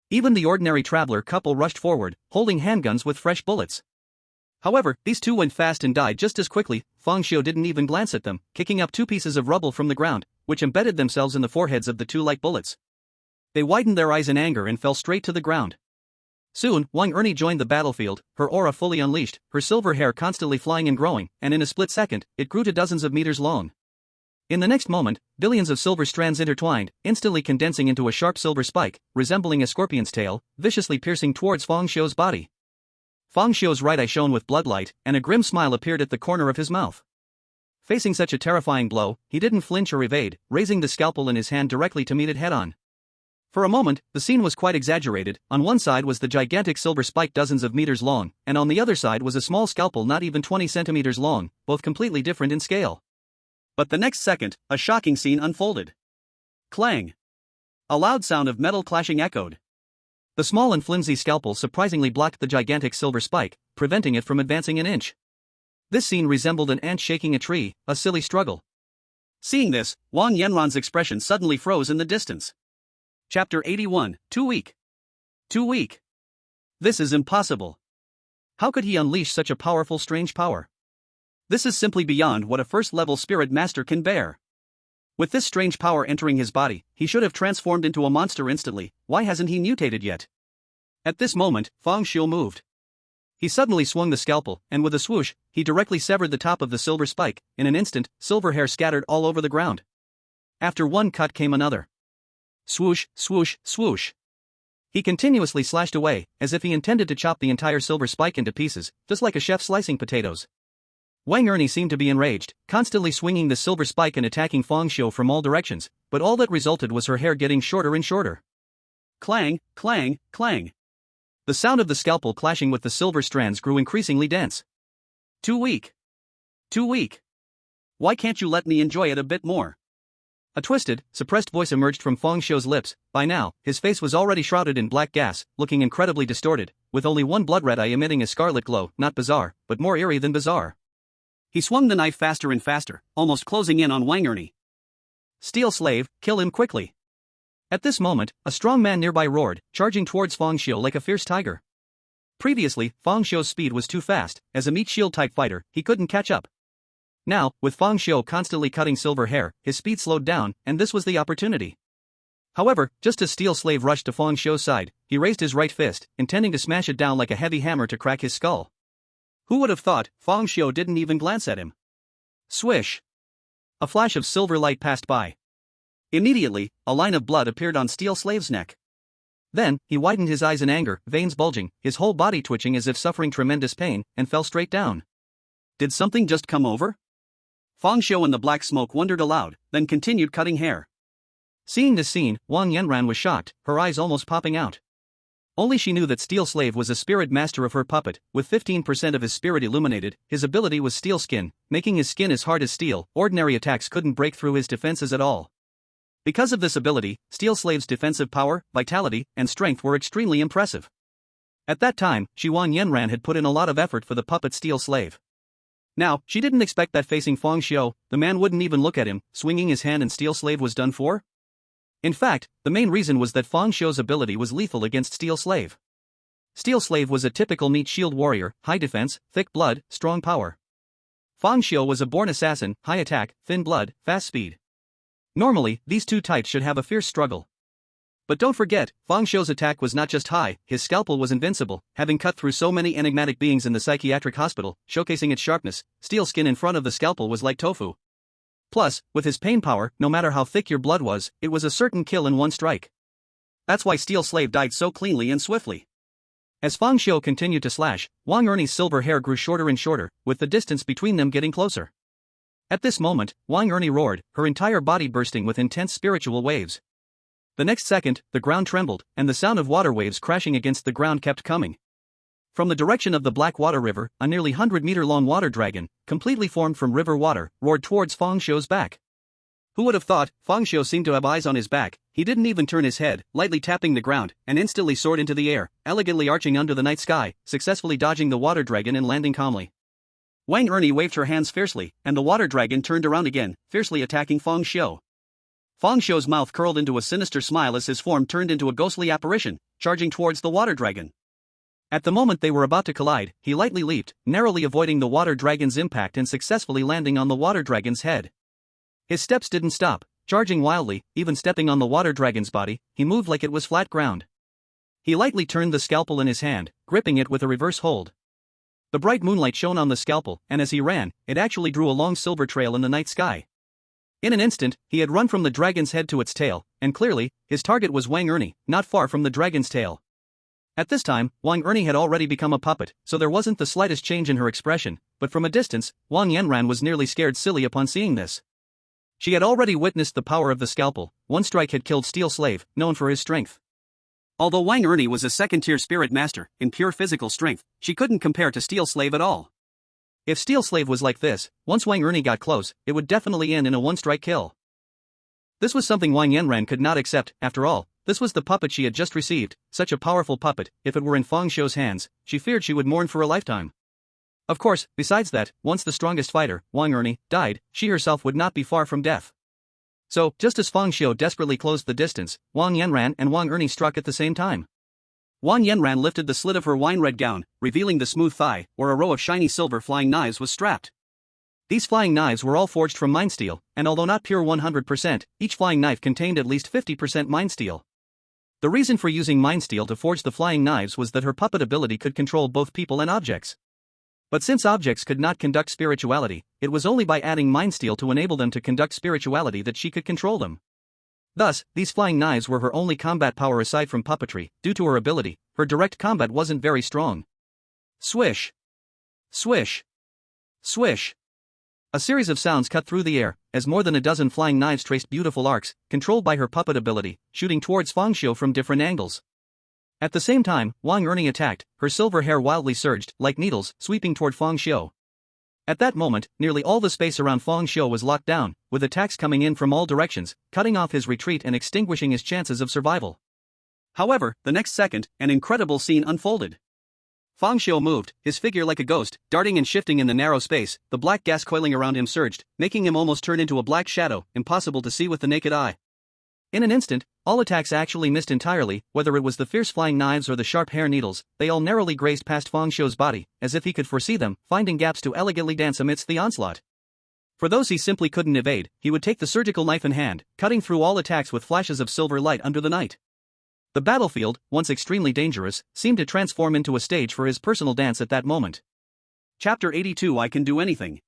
Even the ordinary traveler couple rushed forward, holding handguns with fresh bullets. However, these two went fast and died just as quickly. Fang Xiu didn't even glance at them, kicking up two pieces of rubble from the ground, which embedded themselves in the foreheads of the two like bullets. They widened their eyes in anger and fell straight to the ground. Soon, Wang Ernie joined the battlefield, her aura fully unleashed, her silver hair constantly flying and growing, and in a split second, it grew to dozens of meters long. In the next moment, billions of silver strands intertwined, instantly condensing into a sharp silver spike, resembling a scorpion's tail, viciously piercing towards Fang Xiu's body. Fang Xiu's right eye shone with bloodlight, and a grim smile appeared at the corner of his mouth. Facing such a terrifying blow, he didn't flinch or evade, raising the scalpel in his hand directly to meet it head-on. For a moment, the scene was quite exaggerated. On one side was the gigantic silver spike dozens of meters long, and on the other side was a small scalpel not even 20 centimeters long, both completely different in scale. But the next second, a shocking scene unfolded. Clang! A loud sound of metal clashing echoed. The small and flimsy scalpel surprisingly blocked the gigantic silver spike, preventing it from advancing an inch. This scene resembled an ant shaking a tree, a silly struggle. Seeing this, Wang Yanran's expression suddenly froze in the distance. Chapter 81, Too weak. Too weak. This is impossible. How could he unleash such a powerful strange power? This is simply beyond what a first-level spirit master can bear. With this strange power entering his body, he should have transformed into a monster instantly. Why hasn't he mutated yet? At this moment, Fang Xiu moved. He suddenly swung the scalpel, and with a swoosh, he directly severed the top of the silver spike. In an instant, silver hair scattered all over the ground. After one cut came another. Swoosh, swoosh, swoosh. He continuously slashed away, as if he intended to chop the entire silver spike into pieces, just like a chef slicing potatoes. Wang Ernie seemed to be enraged, constantly swinging the silver spike and attacking Fang Xiu from all directions, but all that resulted was her hair getting shorter and shorter. Clang, clang, clang. The sound of the scalpel clashing with the silver strands grew increasingly dense. Too weak. Too weak. Why can't you let me enjoy it a bit more? A twisted, suppressed voice emerged from Fang Xiu's lips. By now, his face was already shrouded in black gas, looking incredibly distorted, with only one blood-red eye emitting a scarlet glow. Not bizarre, but more eerie than bizarre. He swung the knife faster and faster, almost closing in on Wang Ernie. Steel slave, kill him quickly. At this moment, a strong man nearby roared, charging towards Fang Xiu like a fierce tiger. Previously, Fang Xiu's speed was too fast. As a meat shield type fighter, he couldn't catch up. Now, with Fang Xiu constantly cutting silver hair, his speed slowed down, and this was the opportunity. However, just as Steel Slave rushed to Fang Xiu's side, he raised his right fist, intending to smash it down like a heavy hammer to crack his skull. Who would have thought? Fang Xiu didn't even glance at him. Swish! A flash of silver light passed by. Immediately, a line of blood appeared on Steel Slave's neck. Then, he widened his eyes in anger, veins bulging, his whole body twitching as if suffering tremendous pain, and fell straight down. Did something just come over? Fang Xiu and the black smoke wondered aloud, then continued cutting hair. Seeing this scene, Wang Yanran was shocked, her eyes almost popping out. Only she knew that Steel Slave was a spirit master of her puppet, with 15% of his spirit illuminated. His ability was Steel Skin, making his skin as hard as steel. Ordinary attacks couldn't break through his defenses at all. Because of this ability, Steel Slave's defensive power, vitality, and strength were extremely impressive. At that time, Wang Yanran had put in a lot of effort for the puppet Steel Slave. Now, she didn't expect that facing Fang Xiu, the man wouldn't even look at him, swinging his hand and Steel Slave was done for? In fact, the main reason was that Fang Xiu's ability was lethal against Steel Slave. Steel Slave was a typical meat shield warrior, high defense, thick blood, strong power. Fang Xiu was a born assassin, high attack, thin blood, fast speed. Normally, these two types should have a fierce struggle. But don't forget, Fang Xiu's attack was not just high, his scalpel was invincible, having cut through so many enigmatic beings in the psychiatric hospital, showcasing its sharpness. Steel skin in front of the scalpel was like tofu. Plus, with his pain power, no matter how thick your blood was, it was a certain kill in one strike. That's why Steel Slave died so cleanly and swiftly. As Fang Xiu continued to slash, Wang Ernie's silver hair grew shorter and shorter, with the distance between them getting closer. At this moment, Wang Ernie roared, her entire body bursting with intense spiritual waves. The next second, the ground trembled, and the sound of water waves crashing against the ground kept coming. From the direction of the Black Water River, a nearly 100-meter-long water dragon, completely formed from river water, roared towards Fang Xiu's back. Who would have thought? Fang Xiu seemed to have eyes on his back. He didn't even turn his head, lightly tapping the ground, and instantly soared into the air, elegantly arching under the night sky, successfully dodging the water dragon and landing calmly. Wang Ernie waved her hands fiercely, and the water dragon turned around again, fiercely attacking Fang Xiu. Fang Xiu's mouth curled into a sinister smile as his form turned into a ghostly apparition, charging towards the water dragon. At the moment they were about to collide, he lightly leaped, narrowly avoiding the water dragon's impact and successfully landing on the water dragon's head. His steps didn't stop, charging wildly, even stepping on the water dragon's body, he moved like it was flat ground. He lightly turned the scalpel in his hand, gripping it with a reverse hold. The bright moonlight shone on the scalpel, and as he ran, it actually drew a long silver trail in the night sky. In an instant, he had run from the dragon's head to its tail, and clearly, his target was Wang Ernie, not far from the dragon's tail. At this time, Wang Ernie had already become a puppet, so there wasn't the slightest change in her expression, but from a distance, Wang Yanran was nearly scared silly upon seeing this. She had already witnessed the power of the scalpel. One strike had killed Steel Slave, known for his strength. Although Wang Ernie was a second-tier spirit master, in pure physical strength, she couldn't compare to Steel Slave at all. If Steel Slave was like this, once Wang Ernie got close, it would definitely end in a one-strike kill. This was something Wang Yanran could not accept. After all, this was the puppet she had just received, such a powerful puppet. If it were in Fang Xiu's hands, she feared she would mourn for a lifetime. Of course, besides that, once the strongest fighter, Wang Ernie, died, she herself would not be far from death. So, just as Fang Xiu desperately closed the distance, Wang Yanran and Wang Ernie struck at the same time. Wang Yanran lifted the slit of her wine-red gown, revealing the smooth thigh, where a row of shiny silver flying knives was strapped. These flying knives were all forged from mind steel, and although not pure 100%, each flying knife contained at least 50% mind steel. The reason for using mind steel to forge the flying knives was that her puppet ability could control both people and objects. But since objects could not conduct spirituality, it was only by adding mind steel to enable them to conduct spirituality that she could control them. Thus, these flying knives were her only combat power aside from puppetry. Due to her ability, her direct combat wasn't very strong. Swish! Swish! Swish! A series of sounds cut through the air, as more than a dozen flying knives traced beautiful arcs, controlled by her puppet ability, shooting towards Fang Xiu from different angles. At the same time, Wang Ernie attacked, her silver hair wildly surged, like needles, sweeping toward Fang Xiu. At that moment, nearly all the space around Fang Xiu was locked down, with attacks coming in from all directions, cutting off his retreat and extinguishing his chances of survival. However, the next second, an incredible scene unfolded. Fang Xiu moved, his figure like a ghost, darting and shifting in the narrow space. The black gas coiling around him surged, making him almost turn into a black shadow, impossible to see with the naked eye. In an instant, all attacks actually missed entirely. Whether it was the fierce flying knives or the sharp hair needles, they all narrowly grazed past Fang Xiu's body, as if he could foresee them, finding gaps to elegantly dance amidst the onslaught. For those he simply couldn't evade, he would take the surgical knife in hand, cutting through all attacks with flashes of silver light under the night. The battlefield, once extremely dangerous, seemed to transform into a stage for his personal dance at that moment. Chapter 82 I Can Do Anything.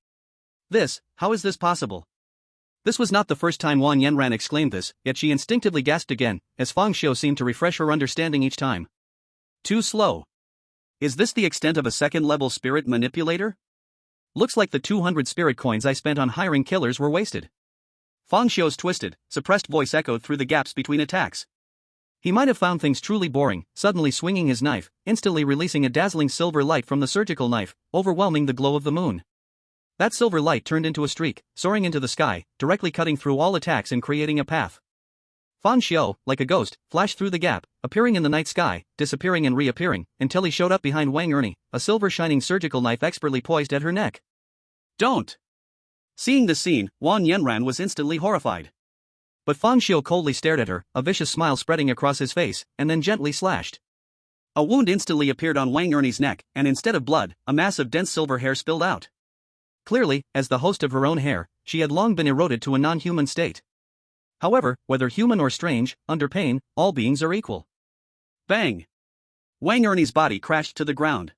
How is this possible? This was not the first time Wang Yanran exclaimed this, yet she instinctively gasped again, as Fang Xiu seemed to refresh her understanding each time. Too slow. Is this the extent of a second-level spirit manipulator? Looks like the 200 spirit coins I spent on hiring killers were wasted. Fang Xiu's twisted, suppressed voice echoed through the gaps between attacks. He might have found things truly boring, suddenly swinging his knife, instantly releasing a dazzling silver light from the surgical knife, overwhelming the glow of the moon. That silver light turned into a streak, soaring into the sky, directly cutting through all attacks and creating a path. Fang Xiu, like a ghost, flashed through the gap, appearing in the night sky, disappearing and reappearing, until he showed up behind Wang Ernie, a silver-shining surgical knife expertly poised at her neck. Don't! Seeing this scene, Wang Yanran was instantly horrified. But Fang Xiu coldly stared at her, a vicious smile spreading across his face, and then gently slashed. A wound instantly appeared on Wang Ernie's neck, and instead of blood, a mass of dense silver hair spilled out. Clearly, as the host of her own hair, she had long been eroded to a non-human state. However, whether human or strange, under pain, all beings are equal. Bang! Wang Ernie's body crashed to the ground.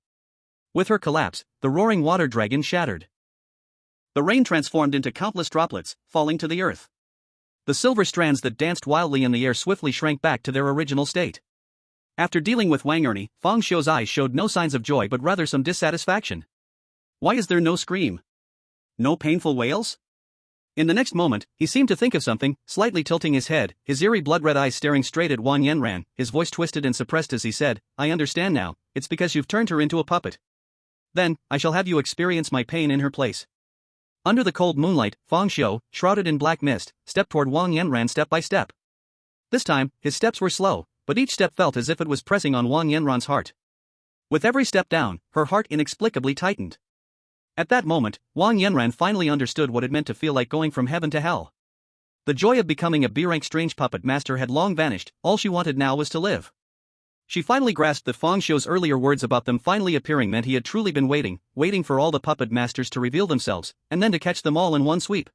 With her collapse, the roaring water dragon shattered. The rain transformed into countless droplets, falling to the earth. The silver strands that danced wildly in the air swiftly shrank back to their original state. After dealing with Wang Ernie, Fang Xiu's eyes showed no signs of joy but rather some dissatisfaction. Why is there no scream? No painful wails? In the next moment, he seemed to think of something, slightly tilting his head, his eerie blood-red eyes staring straight at Wang Yanran, his voice twisted and suppressed as he said, "I understand now, it's because you've turned her into a puppet. Then, I shall have you experience my pain in her place." Under the cold moonlight, Fang Xiu, shrouded in black mist, stepped toward Wang Yanran step by step. This time, his steps were slow, but each step felt as if it was pressing on Wang Yanran's heart. With every step down, her heart inexplicably tightened. At that moment, Wang Yanran finally understood what it meant to feel like going from heaven to hell. The joy of becoming a B-rank strange puppet master had long vanished, all she wanted now was to live. She finally grasped that Fang Xiu's earlier words about them finally appearing meant he had truly been waiting for all the puppet masters to reveal themselves, and then to catch them all in one sweep.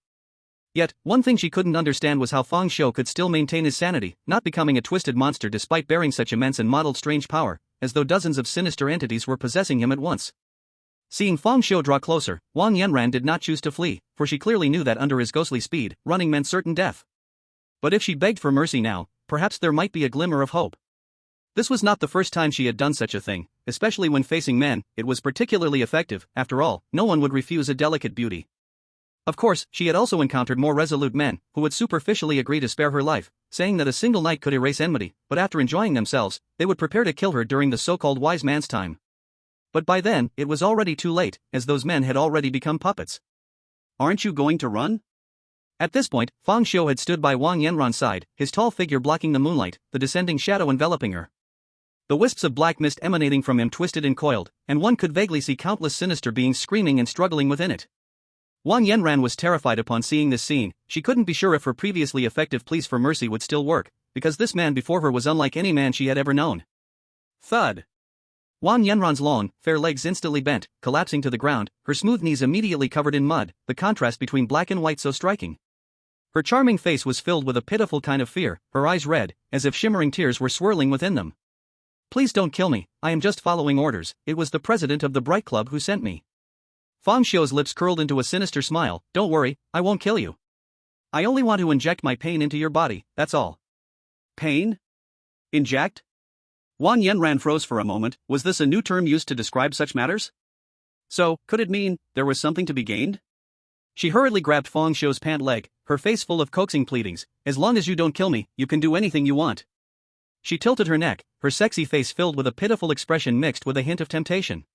Yet, one thing she couldn't understand was how Fang Xiu could still maintain his sanity, not becoming a twisted monster despite bearing such immense and modeled strange power, as though dozens of sinister entities were possessing him at once. Seeing Fang Xiu draw closer, Wang Yanran did not choose to flee, for she clearly knew that under his ghostly speed, running meant certain death. But if she begged for mercy now, perhaps there might be a glimmer of hope. This was not the first time she had done such a thing, especially when facing men, it was particularly effective. After all, no one would refuse a delicate beauty. Of course, she had also encountered more resolute men, who would superficially agree to spare her life, saying that a single night could erase enmity, but after enjoying themselves, they would prepare to kill her during the so-called wise man's time. But by then, it was already too late, as those men had already become puppets. "Aren't you going to run?" At this point, Fang Xiu had stood by Wang Yanran's side, his tall figure blocking the moonlight, the descending shadow enveloping her. The wisps of black mist emanating from him twisted and coiled, and one could vaguely see countless sinister beings screaming and struggling within it. Wang Yanran was terrified upon seeing this scene. She couldn't be sure if her previously effective pleas for mercy would still work, because this man before her was unlike any man she had ever known. Thud! Wang Yanran's long, fair legs instantly bent, collapsing to the ground, her smooth knees immediately covered in mud, the contrast between black and white so striking. Her charming face was filled with a pitiful kind of fear, her eyes red, as if shimmering tears were swirling within them. "Please don't kill me, I am just following orders, it was the president of the Bright Club who sent me." Fang Xiu's lips curled into a sinister smile. "Don't worry, I won't kill you. I only want to inject my pain into your body, that's all." Pain? Inject? Wang Yanran froze for a moment. Was this a new term used to describe such matters? So, could it mean there was something to be gained? She hurriedly grabbed Fang Xiu's pant leg, her face full of coaxing pleadings. "As long as you don't kill me, you can do anything you want." She tilted her neck, her sexy face filled with a pitiful expression mixed with a hint of temptation.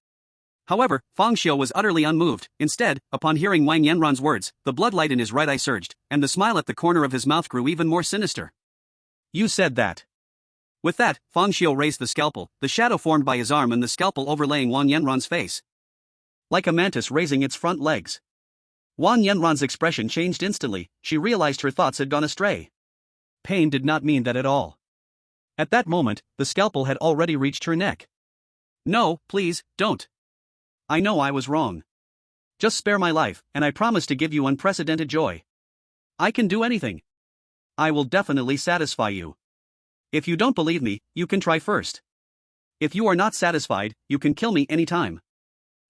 However, Fang Xiu was utterly unmoved. Instead, upon hearing Wang Yanran's words, the bloodlight in his right eye surged, and the smile at the corner of his mouth grew even more sinister. "You said that." With that, Fang Xiu raised the scalpel, the shadow formed by his arm and the scalpel overlaying Wang Yanran's face. Like a mantis raising its front legs. Wang Yanran's expression changed instantly. She realized her thoughts had gone astray. Pain did not mean that at all. At that moment, the scalpel had already reached her neck. "No, please, don't. I know I was wrong. Just spare my life, and I promise to give you unprecedented joy. I can do anything. I will definitely satisfy you. If you don't believe me, you can try first. If you are not satisfied, you can kill me anytime."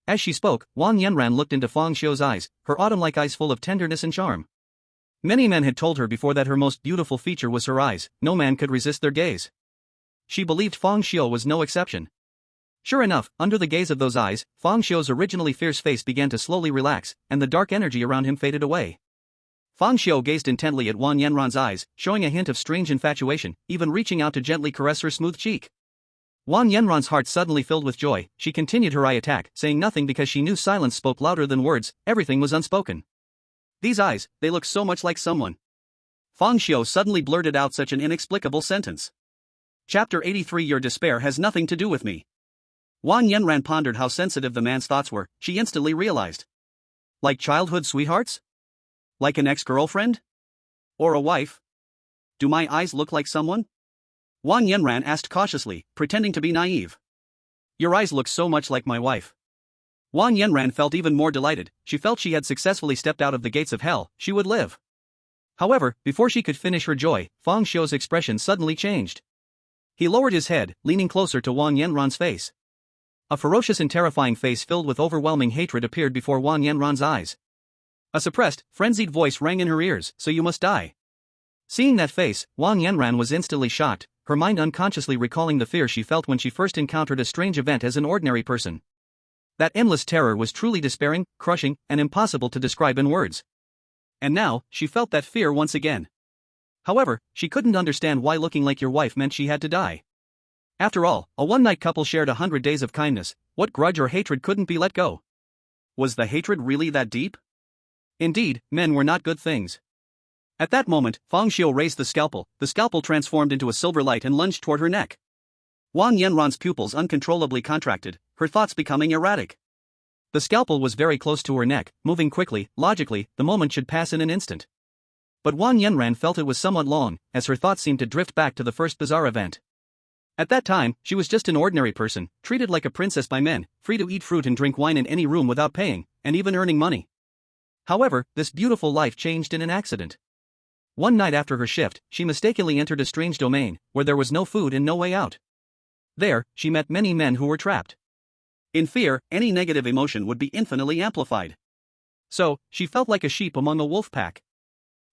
As she spoke, Wang Yanran looked into Fang Xiu's eyes, her autumn-like eyes full of tenderness and charm. Many men had told her before that her most beautiful feature was her eyes. No man could resist their gaze. She believed Fang Xiu was no exception. Sure enough, under the gaze of those eyes, Fang Xiu's originally fierce face began to slowly relax, and the dark energy around him faded away. Fang Xiu gazed intently at Wang Yanran's eyes, showing a hint of strange infatuation, even reaching out to gently caress her smooth cheek. Wang Yanran's heart suddenly filled with joy. She continued her eye attack, saying nothing because she knew silence spoke louder than words. Everything was unspoken. These eyes, they look so much like someone. Fang Xiu suddenly blurted out such an inexplicable sentence. Chapter 83. Your despair has nothing to do with me. Wang Yanran pondered how sensitive the man's thoughts were. She instantly realized. Like childhood sweethearts? Like an ex-girlfriend? Or a wife? Do my eyes look like someone? Wang Yanran asked cautiously, pretending to be naive. Your eyes look so much like my wife. Wang Yanran felt even more delighted. She felt she had successfully stepped out of the gates of hell. She would live. However, before she could finish her joy, Fang Xiu's expression suddenly changed. He lowered his head, leaning closer to Wang Yanran's face. A ferocious and terrifying face filled with overwhelming hatred appeared before Wang Yanran's eyes. A suppressed, frenzied voice rang in her ears, so you must die. Seeing that face, Wang Yanran was instantly shocked, her mind unconsciously recalling the fear she felt when she first encountered a strange event as an ordinary person. That endless terror was truly despairing, crushing, and impossible to describe in words. And now, she felt that fear once again. However, she couldn't understand why looking like your wife meant she had to die. After all, a one-night couple shared 100 days of kindness. What grudge or hatred couldn't be let go? Was the hatred really that deep? Indeed, men were not good things. At that moment, Fang Xiu raised the scalpel transformed into a silver light and lunged toward her neck. Wang Yanran's pupils uncontrollably contracted, her thoughts becoming erratic. The scalpel was very close to her neck, moving quickly. Logically, the moment should pass in an instant. But Wang Yanran felt it was somewhat long, as her thoughts seemed to drift back to the first bizarre event. At that time, she was just an ordinary person, treated like a princess by men, free to eat fruit and drink wine in any room without paying, and even earning money. However, this beautiful life changed in an accident. One night after her shift, she mistakenly entered a strange domain, where there was no food and no way out. There, she met many men who were trapped. In fear, any negative emotion would be infinitely amplified. So, she felt like a sheep among a wolf pack.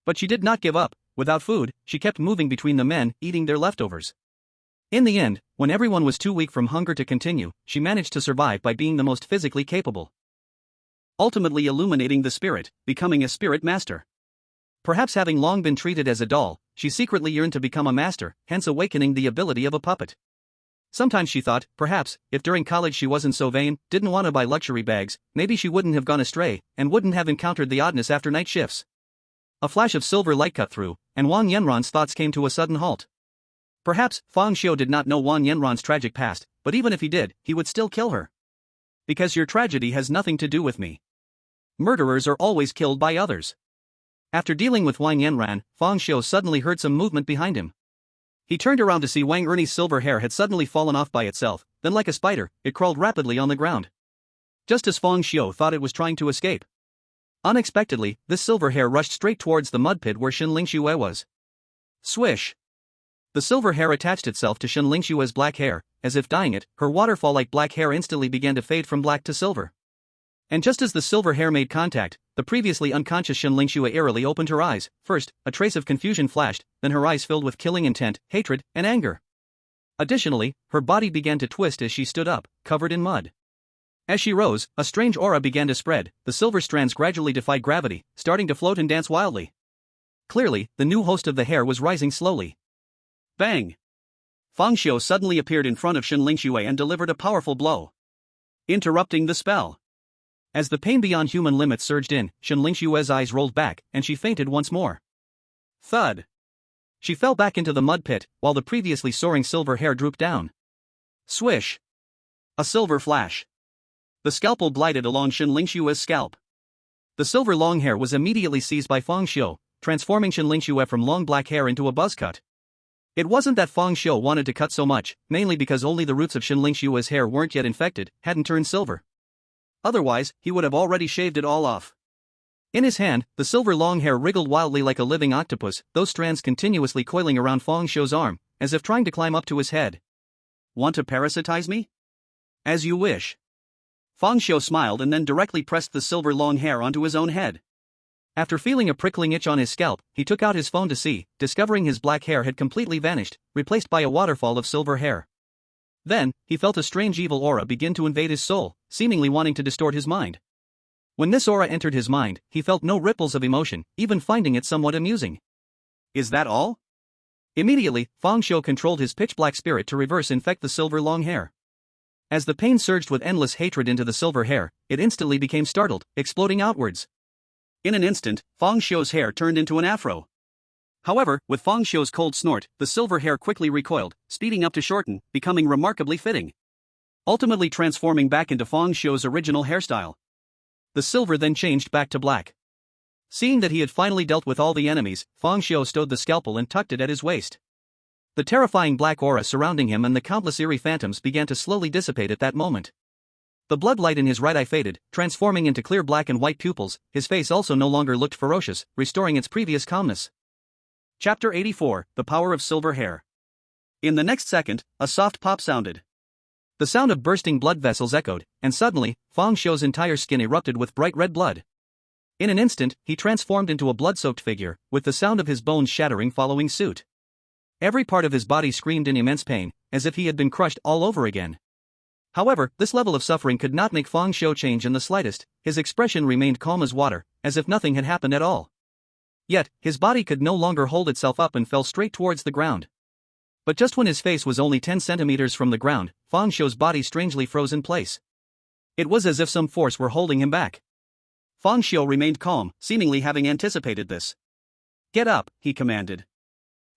But she did not give up. Without food, she kept moving between the men, eating their leftovers. In the end, when everyone was too weak from hunger to continue, she managed to survive by being the most physically capable. Ultimately illuminating the spirit, becoming a spirit master. Perhaps having long been treated as a doll, she secretly yearned to become a master, hence awakening the ability of a puppet. Sometimes she thought, perhaps, if during college she wasn't so vain, didn't want to buy luxury bags, maybe she wouldn't have gone astray, and wouldn't have encountered the oddness after night shifts. A flash of silver light cut through, and Wang Yanran's thoughts came to a sudden halt. Perhaps, Fang Xiu did not know Wang Yanran's tragic past, but even if he did, he would still kill her. Because your tragedy has nothing to do with me. Murderers are always killed by others. After dealing with Wang Yanran, Fang Xiu suddenly heard some movement behind him. He turned around to see Wang Ernie's silver hair had suddenly fallen off by itself, then like a spider, it crawled rapidly on the ground. Just as Fang Xiu thought it was trying to escape. Unexpectedly, this silver hair rushed straight towards the mud pit where Shen Lingxue was. Swish! The silver hair attached itself to Shen Lingxue's black hair, as if dyeing it. Her waterfall-like black hair instantly began to fade from black to silver. And just as the silver hair made contact, the previously unconscious Shen Lingxue eerily opened her eyes. First, a trace of confusion flashed, then her eyes filled with killing intent, hatred, and anger. Additionally, her body began to twist as she stood up, covered in mud. As she rose, a strange aura began to spread. The silver strands gradually defied gravity, starting to float and dance wildly. Clearly, the new host of the hair was rising slowly. Bang! Fang Xiu suddenly appeared in front of Shen Lingxue and delivered a powerful blow, interrupting the spell. As the pain beyond human limits surged in, Shen Lingxue's eyes rolled back, and she fainted once more. Thud! She fell back into the mud pit, while the previously soaring silver hair drooped down. Swish! A silver flash. The scalpel glided along Shen Lingxue's scalp. The silver long hair was immediately seized by Fang Xiu, transforming Shen Lingxue from long black hair into a buzz cut. It wasn't that Fang Xiu wanted to cut so much, mainly because only the roots of Shen Lingxue's hair weren't yet infected, hadn't turned silver. Otherwise, he would have already shaved it all off. In his hand, the silver long hair wriggled wildly like a living octopus, those strands continuously coiling around Fang Xiu's arm, as if trying to climb up to his head. Want to parasitize me? As you wish. Fang Xiu smiled and then directly pressed the silver long hair onto his own head. After feeling a prickling itch on his scalp, he took out his phone to see, discovering his black hair had completely vanished, replaced by a waterfall of silver hair. Then, he felt a strange evil aura begin to invade his soul, seemingly wanting to distort his mind. When this aura entered his mind, he felt no ripples of emotion, even finding it somewhat amusing. Is that all? Immediately, Fang Xiu controlled his pitch-black spirit to reverse infect the silver long hair. As the pain surged with endless hatred into the silver hair, it instantly became startled, exploding outwards. In an instant, Fang Xiu's hair turned into an afro. However, with Fang Xiu's cold snort, the silver hair quickly recoiled, speeding up to shorten, becoming remarkably fitting. Ultimately transforming back into Fang Xiu's original hairstyle. The silver then changed back to black. Seeing that he had finally dealt with all the enemies, Fang Xiu stowed the scalpel and tucked it at his waist. The terrifying black aura surrounding him and the countless eerie phantoms began to slowly dissipate at that moment. The blood light in his right eye faded, transforming into clear black and white pupils. His face also no longer looked ferocious, restoring its previous calmness. Chapter 84, The Power of Silver Hair. In the next second, a soft pop sounded. The sound of bursting blood vessels echoed, and suddenly, Fang Xiu's entire skin erupted with bright red blood. In an instant, he transformed into a blood-soaked figure, with the sound of his bones shattering following suit. Every part of his body screamed in immense pain, as if he had been crushed all over again. However, this level of suffering could not make Fang Xiu change in the slightest. His expression remained calm as water, as if nothing had happened at all. Yet, his body could no longer hold itself up and fell straight towards the ground. But just when his face was only 10 centimeters from the ground, Fang Xiu's body strangely froze in place. It was as if some force were holding him back. Fang Xiu remained calm, seemingly having anticipated this. "Get up," he commanded.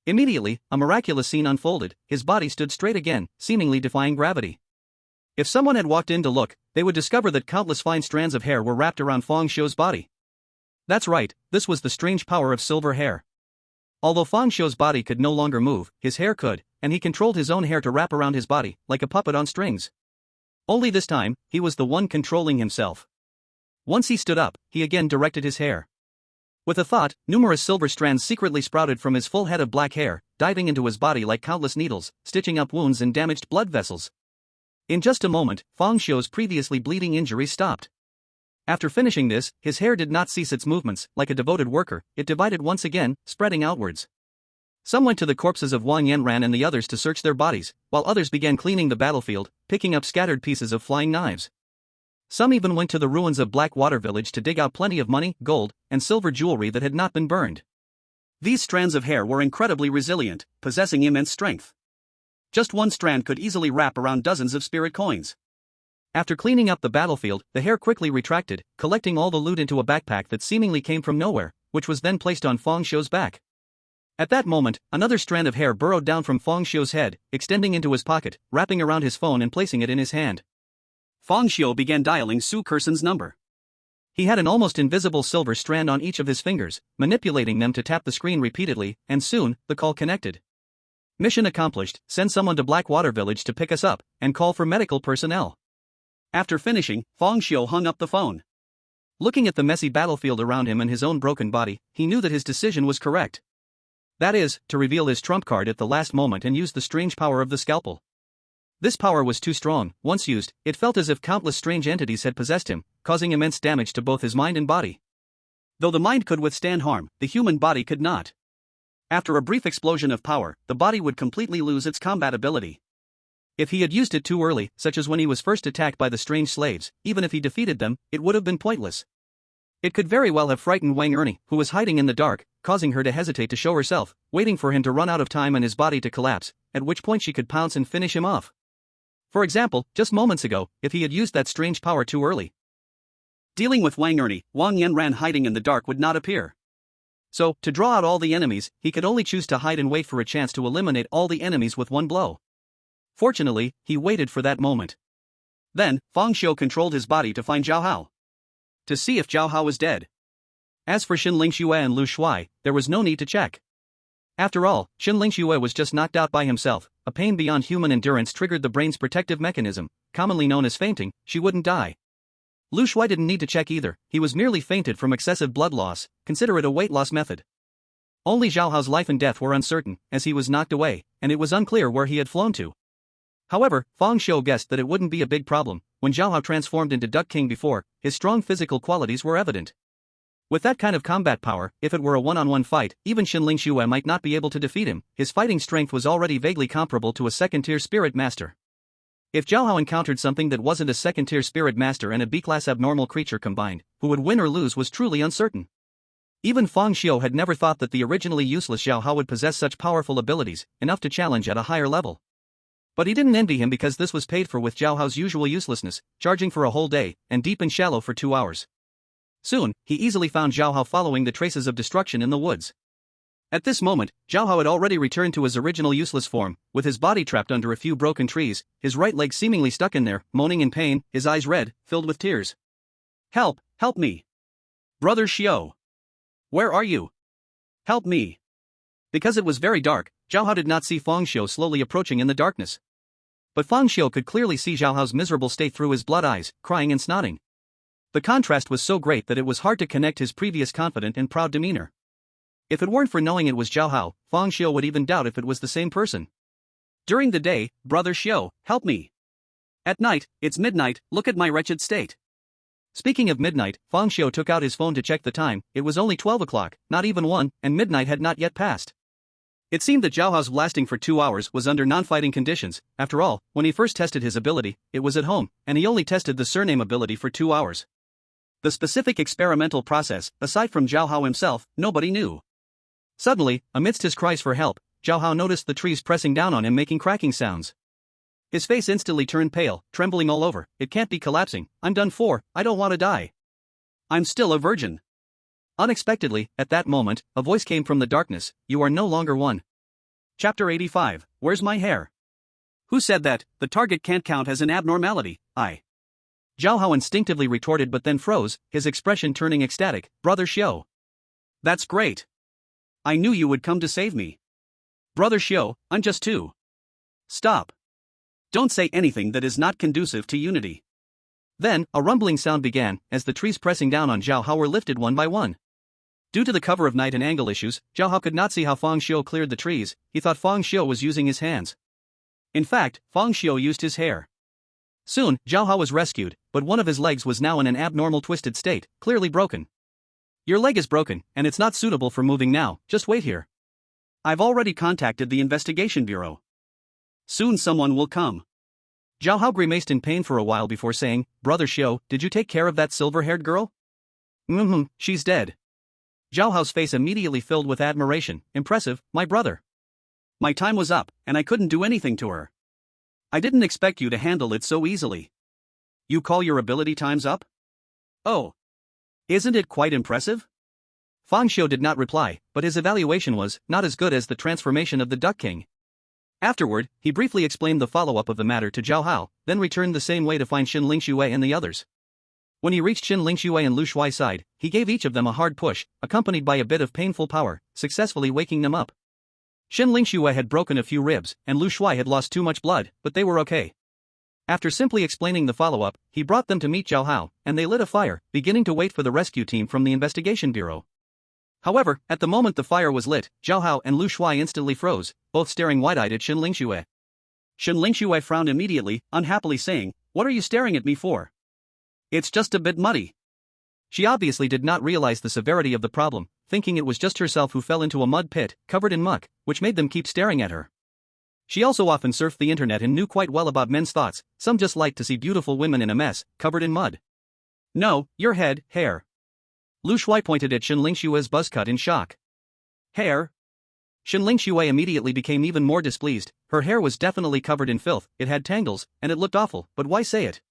Immediately, a miraculous scene unfolded. His body stood straight again, seemingly defying gravity. If someone had walked in to look, they would discover that countless fine strands of hair were wrapped around Fang Xiu's body. That's right, this was the strange power of silver hair. Although Fang Xiu's body could no longer move, his hair could, and he controlled his own hair to wrap around his body, like a puppet on strings. Only this time, he was the one controlling himself. Once he stood up, he again directed his hair. With a thought, numerous silver strands secretly sprouted from his full head of black hair, diving into his body like countless needles, stitching up wounds and damaged blood vessels. In just a moment, Fang Xiu's previously bleeding injuries stopped. After finishing this, his hair did not cease its movements. Like a devoted worker, it divided once again, spreading outwards. Some went to the corpses of Wang Yanran and the others to search their bodies, while others began cleaning the battlefield, picking up scattered pieces of flying knives. Some even went to the ruins of Blackwater Village to dig out plenty of money, gold, and silver jewelry that had not been burned. These strands of hair were incredibly resilient, possessing immense strength. Just one strand could easily wrap around dozens of spirit coins. After cleaning up the battlefield, the hair quickly retracted, collecting all the loot into a backpack that seemingly came from nowhere, which was then placed on Fang Xiu's back. At that moment, another strand of hair burrowed down from Fang Xiu's head, extending into his pocket, wrapping around his phone and placing it in his hand. Fang Xiu began dialing Su Kerson's number. He had an almost invisible silver strand on each of his fingers, manipulating them to tap the screen repeatedly, and soon, the call connected. Mission accomplished, send someone to Blackwater Village to pick us up, and call for medical personnel. After finishing, Fang Xiu hung up the phone. Looking at the messy battlefield around him and his own broken body, he knew that his decision was correct. That is, to reveal his trump card at the last moment and use the strange power of the scalpel. This power was too strong. Once used, it felt as if countless strange entities had possessed him, causing immense damage to both his mind and body. Though the mind could withstand harm, the human body could not. After a brief explosion of power, the body would completely lose its combat ability. If he had used it too early, such as when he was first attacked by the strange slaves, even if he defeated them, it would have been pointless. It could very well have frightened Wang Ernie, who was hiding in the dark, causing her to hesitate to show herself, waiting for him to run out of time and his body to collapse, at which point she could pounce and finish him off. For example, just moments ago, if he had used that strange power too early. Dealing with Wang Ernie, Wang Yanran hiding in the dark would not appear. So, to draw out all the enemies, he could only choose to hide and wait for a chance to eliminate all the enemies with one blow. Fortunately, he waited for that moment. Then, Fang Xiu controlled his body to find Zhao Hao. To see if Zhao Hao was dead. As for Xin Lingxue and Lu Shuai, there was no need to check. After all, Xin Lingxue was just knocked out by himself. A pain beyond human endurance triggered the brain's protective mechanism, commonly known as fainting. She wouldn't die. Lu Shuai didn't need to check either. He was merely fainted from excessive blood loss. Consider it a weight loss method. Only Zhao Hao's life and death were uncertain, as he was knocked away, and it was unclear where he had flown to. However, Fang Xiu guessed that it wouldn't be a big problem. When Zhao Hao transformed into Duck King before, his strong physical qualities were evident. With that kind of combat power, if it were a one-on-one fight, even Xin Lingxue might not be able to defeat him. His fighting strength was already vaguely comparable to a second-tier spirit master. If Zhao Hao encountered something that wasn't a second-tier spirit master and a B-class abnormal creature combined, who would win or lose was truly uncertain. Even Fang Xiu had never thought that the originally useless Zhao Hao would possess such powerful abilities, enough to challenge at a higher level. But he didn't envy him because this was paid for with Zhao Hao's usual uselessness, charging for a whole day, and deep and shallow for 2 hours. Soon, he easily found Zhao Hao following the traces of destruction in the woods. At this moment, Zhao Hao had already returned to his original useless form, with his body trapped under a few broken trees, his right leg seemingly stuck in there, moaning in pain, his eyes red, filled with tears. "Help, help me! Brother Xiu! Where are you? Help me!" Because it was very dark, Zhao Hao did not see Fang Xiu slowly approaching in the darkness. But Fang Xiu could clearly see Zhao Hao's miserable state through his blood eyes, crying and snotting. The contrast was so great that it was hard to connect his previous confident and proud demeanor. If it weren't for knowing it was Zhao Hao, Fang Xiu would even doubt if it was the same person. During the day, "Brother Xiu, help me. At night, it's midnight, look at my wretched state." Speaking of midnight, Fang Xiu took out his phone to check the time. It was only 12 o'clock, not even 1, and midnight had not yet passed. It seemed that Zhao Hao's lasting for 2 hours was under non-fighting conditions. After all, when he first tested his ability, it was at home, and he only tested the surname ability for 2 hours. The specific experimental process, aside from Zhao Hao himself, nobody knew. Suddenly, amidst his cries for help, Zhao Hao noticed the trees pressing down on him making cracking sounds. His face instantly turned pale, trembling all over. "It can't be collapsing, I'm done for, I don't want to die. I'm still a virgin." Unexpectedly, at that moment, a voice came from the darkness, "You are no longer one." Chapter 85, Where's my hair? Who said that? The target can't count as an abnormality, Zhao Hao instinctively retorted but then froze, his expression turning ecstatic. "Brother Xiu. That's great. I knew you would come to save me. Brother Xiu, I'm just too. Stop. Don't say anything that is not conducive to unity." Then, a rumbling sound began, as the trees pressing down on Zhao Hao were lifted one by one. Due to the cover of night and angle issues, Zhao Hao could not see how Fang Xiu cleared the trees. He thought Fang Xiu was using his hands. In fact, Fang Xiu used his hair. Soon, Zhao Hao was rescued, but one of his legs was now in an abnormal twisted state, clearly broken. "Your leg is broken, and it's not suitable for moving now, just wait here. I've already contacted the investigation bureau. Soon someone will come." Zhao Hao grimaced in pain for a while before saying, "Brother Xiu, did you take care of that silver-haired girl?" She's dead." Zhao Hao's face immediately filled with admiration. "Impressive, my brother. My time was up, and I couldn't do anything to her. I didn't expect you to handle it so easily. You call your ability times up? Oh. Isn't it quite impressive?" Fang Xiu did not reply, but his evaluation was not as good as the transformation of the Duck King. Afterward, he briefly explained the follow-up of the matter to Zhao Hao, then returned the same way to find Xin Lingxue and the others. When he reached Xin Lingxue and Lu Shuai's side, he gave each of them a hard push, accompanied by a bit of painful power, successfully waking them up. Xin Lingxue had broken a few ribs, and Lu Shuai had lost too much blood, but they were okay. After simply explaining the follow-up, he brought them to meet Zhao Hao, and they lit a fire, beginning to wait for the rescue team from the investigation bureau. However, at the moment the fire was lit, Zhao Hao and Lu Shuai instantly froze, both staring wide-eyed at Xin Lingxue. Xin Lingxue frowned immediately, unhappily saying, "What are you staring at me for? It's just a bit muddy." She obviously did not realize the severity of the problem, thinking it was just herself who fell into a mud pit, covered in muck, which made them keep staring at her. She also often surfed the internet and knew quite well about men's thoughts. Some just liked to see beautiful women in a mess, covered in mud. "No, your head, hair." Lu Shuai pointed at Xin Lingxue's buzz cut in shock. "Hair?" Xin Lingxue immediately became even more displeased. Her hair was definitely covered in filth, it had tangles, and it looked awful, but why say it?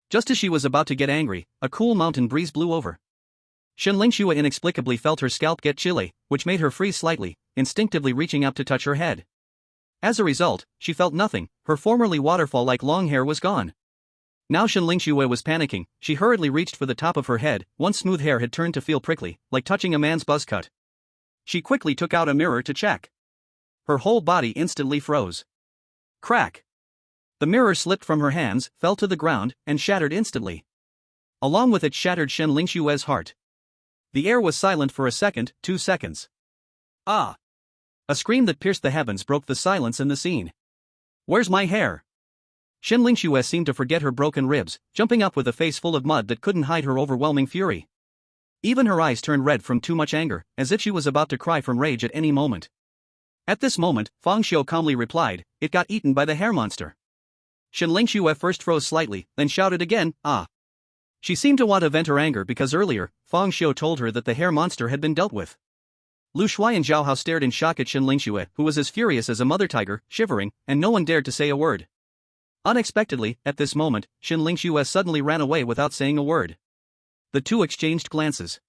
Just as she was about to get angry, a cool mountain breeze blew over. Xin Lingxue inexplicably felt her scalp get chilly, which made her freeze slightly, instinctively reaching up to touch her head. As a result, she felt nothing. Her formerly waterfall-like long hair was gone. Now Xin Lingxue was panicking. She hurriedly reached for the top of her head. Once smooth hair had turned to feel prickly, like touching a man's buzz cut. She quickly took out a mirror to check. Her whole body instantly froze. Crack! The mirror slipped from her hands, fell to the ground, and shattered instantly. Along with it shattered Xin Lingxue's heart. The air was silent for a second, 2 seconds. Ah! A scream that pierced the heavens broke the silence in the scene. "Where's my hair?" Xin Lingxue seemed to forget her broken ribs, jumping up with a face full of mud that couldn't hide her overwhelming fury. Even her eyes turned red from too much anger, as if she was about to cry from rage at any moment. At this moment, Fang Xiu calmly replied, "It got eaten by the hair monster." Shenlingxiu at first froze slightly, then shouted again, ah. She seemed to want to vent her anger because earlier, Fang Xiu told her that the hair monster had been dealt with. Lu Shuai and Zhao Hao stared in shock at Shenlingxiu, who was as furious as a mother tiger, shivering, and no one dared to say a word. Unexpectedly, at this moment, Shenlingxiu suddenly ran away without saying a word. The two exchanged glances.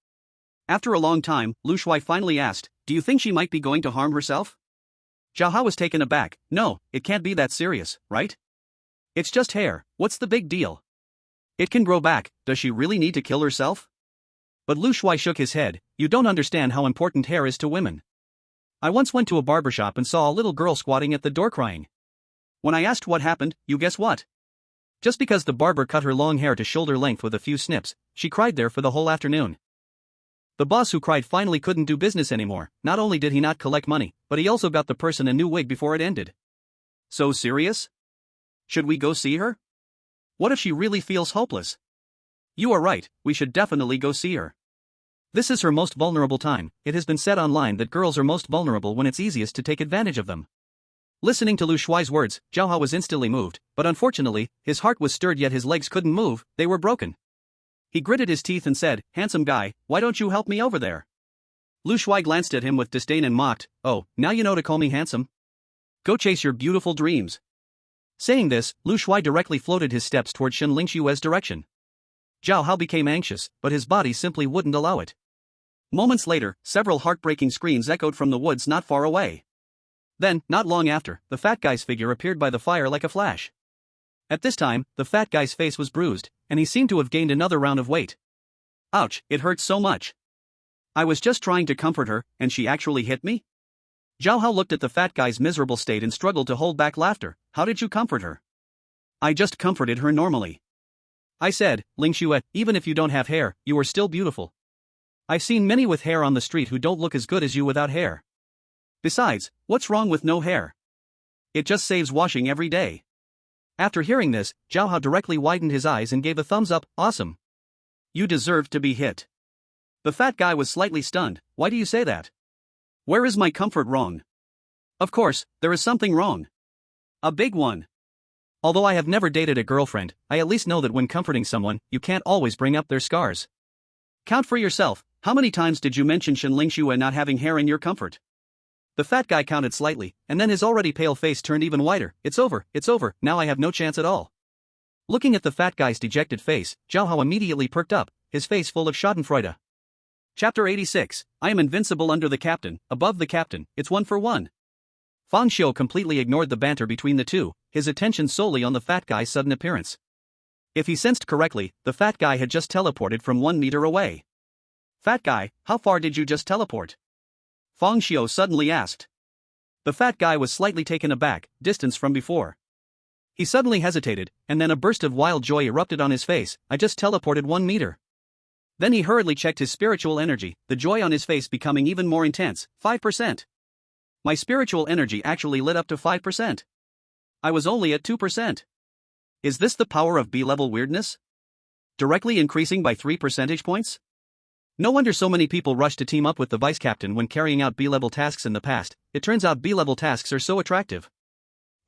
After a long time, Lu Shuai finally asked, do you think she might be going to harm herself? Zhao Hao was taken aback. No, it can't be that serious, right? It's just hair, what's the big deal? It can grow back, does she really need to kill herself? But Lu Shuai shook his head. You don't understand how important hair is to women. I once went to a barbershop and saw a little girl squatting at the door crying. When I asked what happened, you guess what? Just because the barber cut her long hair to shoulder length with a few snips, she cried there for the whole afternoon. The boss who cried finally couldn't do business anymore. Not only did he not collect money, but he also got the person a new wig before it ended. So serious? Should we go see her? What if she really feels hopeless? You are right, we should definitely go see her. This is her most vulnerable time. It has been said online that girls are most vulnerable when it's easiest to take advantage of them. Listening to Lu Shuai's words, Zhao Hao was instantly moved, but unfortunately, his heart was stirred yet his legs couldn't move, they were broken. He gritted his teeth and said, handsome guy, why don't you help me over there? Lu Shuai glanced at him with disdain and mocked, oh, now you know to call me handsome? Go chase your beautiful dreams. Saying this, Lu Shuai directly floated his steps toward Shenlingxiu's direction. Zhao Hao became anxious, but his body simply wouldn't allow it. Moments later, several heartbreaking screams echoed from the woods not far away. Then, not long after, the fat guy's figure appeared by the fire like a flash. At this time, the fat guy's face was bruised, and he seemed to have gained another round of weight. Ouch, it hurts so much. I was just trying to comfort her, and she actually hit me? Zhao Hao looked at the fat guy's miserable state and struggled to hold back laughter. How did you comfort her? I just comforted her normally. I said, Lingxue, even if you don't have hair, you are still beautiful. I've seen many with hair on the street who don't look as good as you without hair. Besides, what's wrong with no hair? It just saves washing every day. After hearing this, Zhao Hao directly widened his eyes and gave a thumbs up. Awesome. You deserved to be hit. The fat guy was slightly stunned. Why do you say that? Where is my comfort wrong? Of course, there is something wrong. A big one. Although I have never dated a girlfriend, I at least know that when comforting someone, you can't always bring up their scars. Count for yourself, how many times did you mention Shenlingxiu not having hair in your comfort? The fat guy counted slightly, and then his already pale face turned even whiter. It's over, now I have no chance at all. Looking at the fat guy's dejected face, Zhao Hao immediately perked up, his face full of schadenfreude. Chapter 86, I am invincible under the captain, above the captain, it's 1-for-1. Fang Xiu completely ignored the banter between the two, his attention solely on the fat guy's sudden appearance. If he sensed correctly, the fat guy had just teleported from 1 meter away. Fat guy, how far did you just teleport? Fang Xiu suddenly asked. The fat guy was slightly taken aback, distance from before. He suddenly hesitated, and then a burst of wild joy erupted on his face. I just teleported 1 meter. Then he hurriedly checked his spiritual energy, the joy on his face becoming even more intense. 5%. My spiritual energy actually lit up to 5%. I was only at 2%. Is this the power of B-level weirdness? Directly increasing by 3 percentage points? No wonder so many people rush to team up with the vice captain when carrying out B-level tasks in the past. It turns out B-level tasks are so attractive.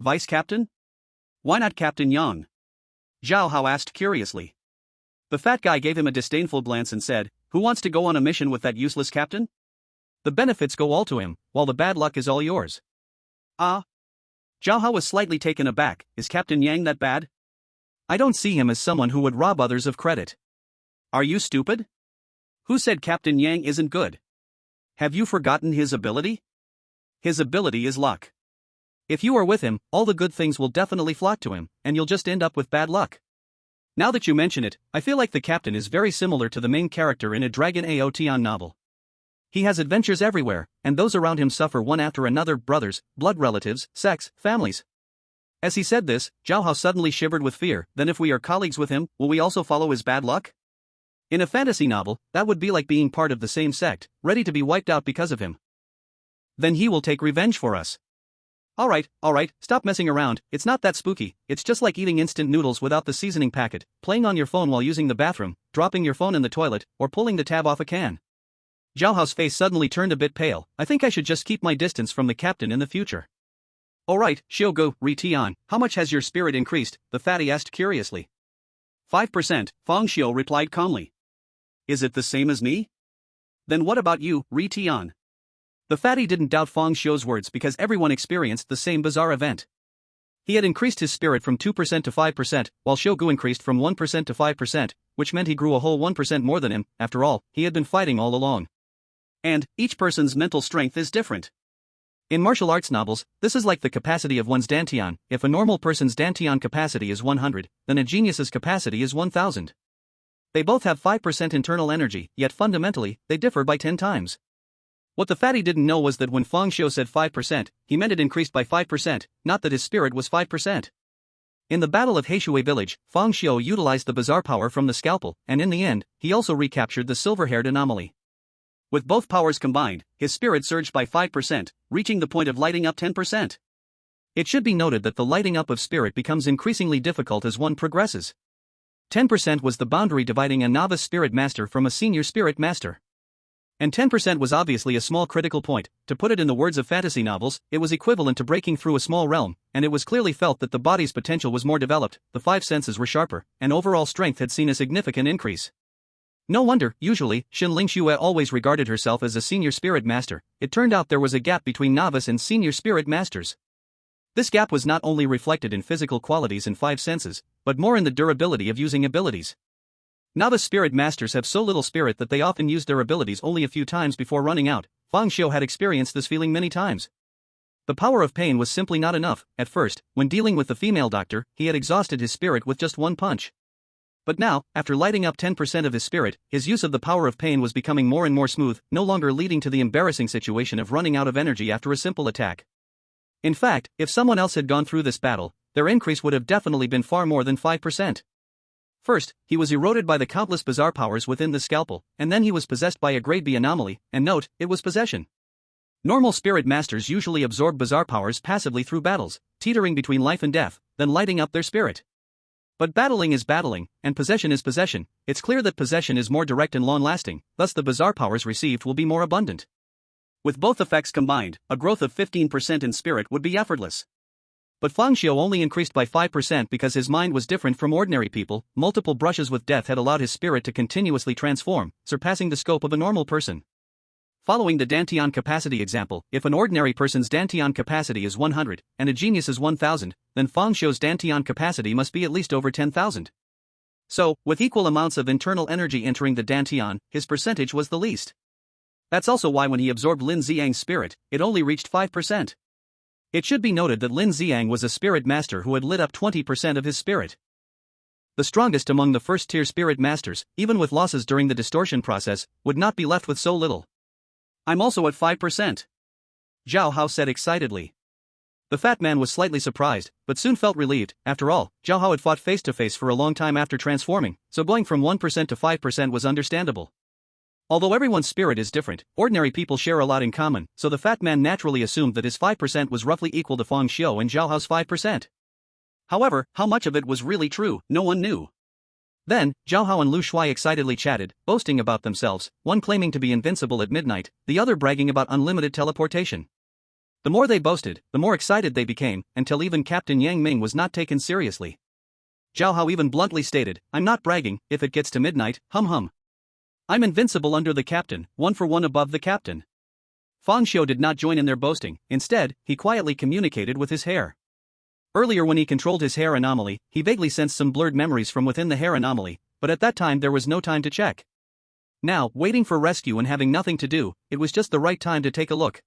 Vice captain? Why not Captain Yang? Zhao Hao asked curiously. The fat guy gave him a disdainful glance and said, who wants to go on a mission with that useless captain? The benefits go all to him, while the bad luck is all yours. Ah? Zhao Hao was slightly taken aback. Is Captain Yang that bad? I don't see him as someone who would rob others of credit. Are you stupid? Who said Captain Yang isn't good? Have you forgotten his ability? His ability is luck. If you are with him, all the good things will definitely flock to him, and you'll just end up with bad luck. Now that you mention it, I feel like the captain is very similar to the main character in a Dragon Aotion novel. He has adventures everywhere, and those around him suffer one after another: brothers, blood relatives, sex, families. As he said this, Zhao Hao suddenly shivered with fear. Then if we are colleagues with him, will we also follow his bad luck? In a fantasy novel, that would be like being part of the same sect, ready to be wiped out because of him. Then he will take revenge for us. Alright, stop messing around, it's not that spooky, it's just like eating instant noodles without the seasoning packet, playing on your phone while using the bathroom, dropping your phone in the toilet, or pulling the tab off a can. Zhao Hao's face suddenly turned a bit pale. I think I should just keep my distance from the captain in the future. Alright, Shiogo, Re-Tian, how much has your spirit increased? The fatty asked curiously. 5%, Fang Xiu replied calmly. Is it the same as me? Then what about you, Re-Tian? The fatty didn't doubt Fang Xiu's words because everyone experienced the same bizarre event. He had increased his spirit from 2% to 5%, while Shiogu increased from 1% to 5%, which meant he grew a whole 1% more than him. After all, he had been fighting all along. And, each person's mental strength is different. In martial arts novels, this is like the capacity of one's dantian. If a normal person's dantian capacity is 100, then a genius's capacity is 1000. They both have 5% internal energy, yet fundamentally, they differ by 10 times. What the fatty didn't know was that when Fang Xiu said 5%, he meant it increased by 5%, not that his spirit was 5%. In the Battle of Heishui Village, Fang Xiu utilized the bizarre power from the scalpel, and in the end, he also recaptured the silver-haired anomaly. With both powers combined, his spirit surged by 5%, reaching the point of lighting up 10%. It should be noted that the lighting up of spirit becomes increasingly difficult as one progresses. 10% was the boundary dividing a novice spirit master from a senior spirit master. And 10% was obviously a small critical point. To put it in the words of fantasy novels, it was equivalent to breaking through a small realm, and it was clearly felt that the body's potential was more developed, the 5 senses were sharper, and overall strength had seen a significant increase. No wonder, usually, Xin Lingxue always regarded herself as a senior spirit master. It turned out there was a gap between novice and senior spirit masters. This gap was not only reflected in physical qualities and 5 senses, but more in the durability of using abilities. Novice spirit masters have so little spirit that they often use their abilities only a few times before running out. Fang Xiu had experienced this feeling many times. The power of pain was simply not enough. At first, when dealing with the female doctor, he had exhausted his spirit with just one punch. But now, after lighting up 10% of his spirit, his use of the power of pain was becoming more and more smooth, no longer leading to the embarrassing situation of running out of energy after a simple attack. In fact, if someone else had gone through this battle, their increase would have definitely been far more than 5%. First, he was eroded by the countless bizarre powers within the scalpel, and then he was possessed by a grade B anomaly, and note, it was possession. Normal spirit masters usually absorb bizarre powers passively through battles, teetering between life and death, then lighting up their spirit. But battling is battling, and possession is possession. It's clear that possession is more direct and long-lasting, thus the bizarre powers received will be more abundant. With both effects combined, a growth of 15% in spirit would be effortless. But Fang Xiu only increased by 5% because his mind was different from ordinary people. Multiple brushes with death had allowed his spirit to continuously transform, surpassing the scope of a normal person. Following the Dantian capacity example, if an ordinary person's Dantian capacity is 100, and a genius is 1000, then Fang Xiu's Dantian capacity must be at least over 10,000. So, with equal amounts of internal energy entering the Dantian, his percentage was the least. That's also why when he absorbed Lin Xiang's spirit, it only reached 5%. It should be noted that Lin Xiang was a spirit master who had lit up 20% of his spirit. The strongest among the first-tier spirit masters, even with losses during the distortion process, would not be left with so little. I'm also at 5%. Zhao Hao said excitedly. The fat man was slightly surprised, but soon felt relieved. After all, Zhao Hao had fought face-to-face for a long time after transforming, so going from 1% to 5% was understandable. Although everyone's spirit is different, ordinary people share a lot in common, so the fat man naturally assumed that his 5% was roughly equal to Fang Xiu and Zhao Hao's 5%. However, how much of it was really true, no one knew. Then, Zhao Hao and Lu Shuai excitedly chatted, boasting about themselves, one claiming to be invincible at midnight, the other bragging about unlimited teleportation. The more they boasted, the more excited they became, until even Captain Yang Ming was not taken seriously. Zhao Hao even bluntly stated, I'm not bragging, if it gets to midnight, hum. I'm invincible under the captain, 1 for 1 above the captain. Fang Xiu did not join in their boasting, instead, he quietly communicated with his hair. Earlier when he controlled his hair anomaly, he vaguely sensed some blurred memories from within the hair anomaly, but at that time there was no time to check. Now, waiting for rescue and having nothing to do, it was just the right time to take a look.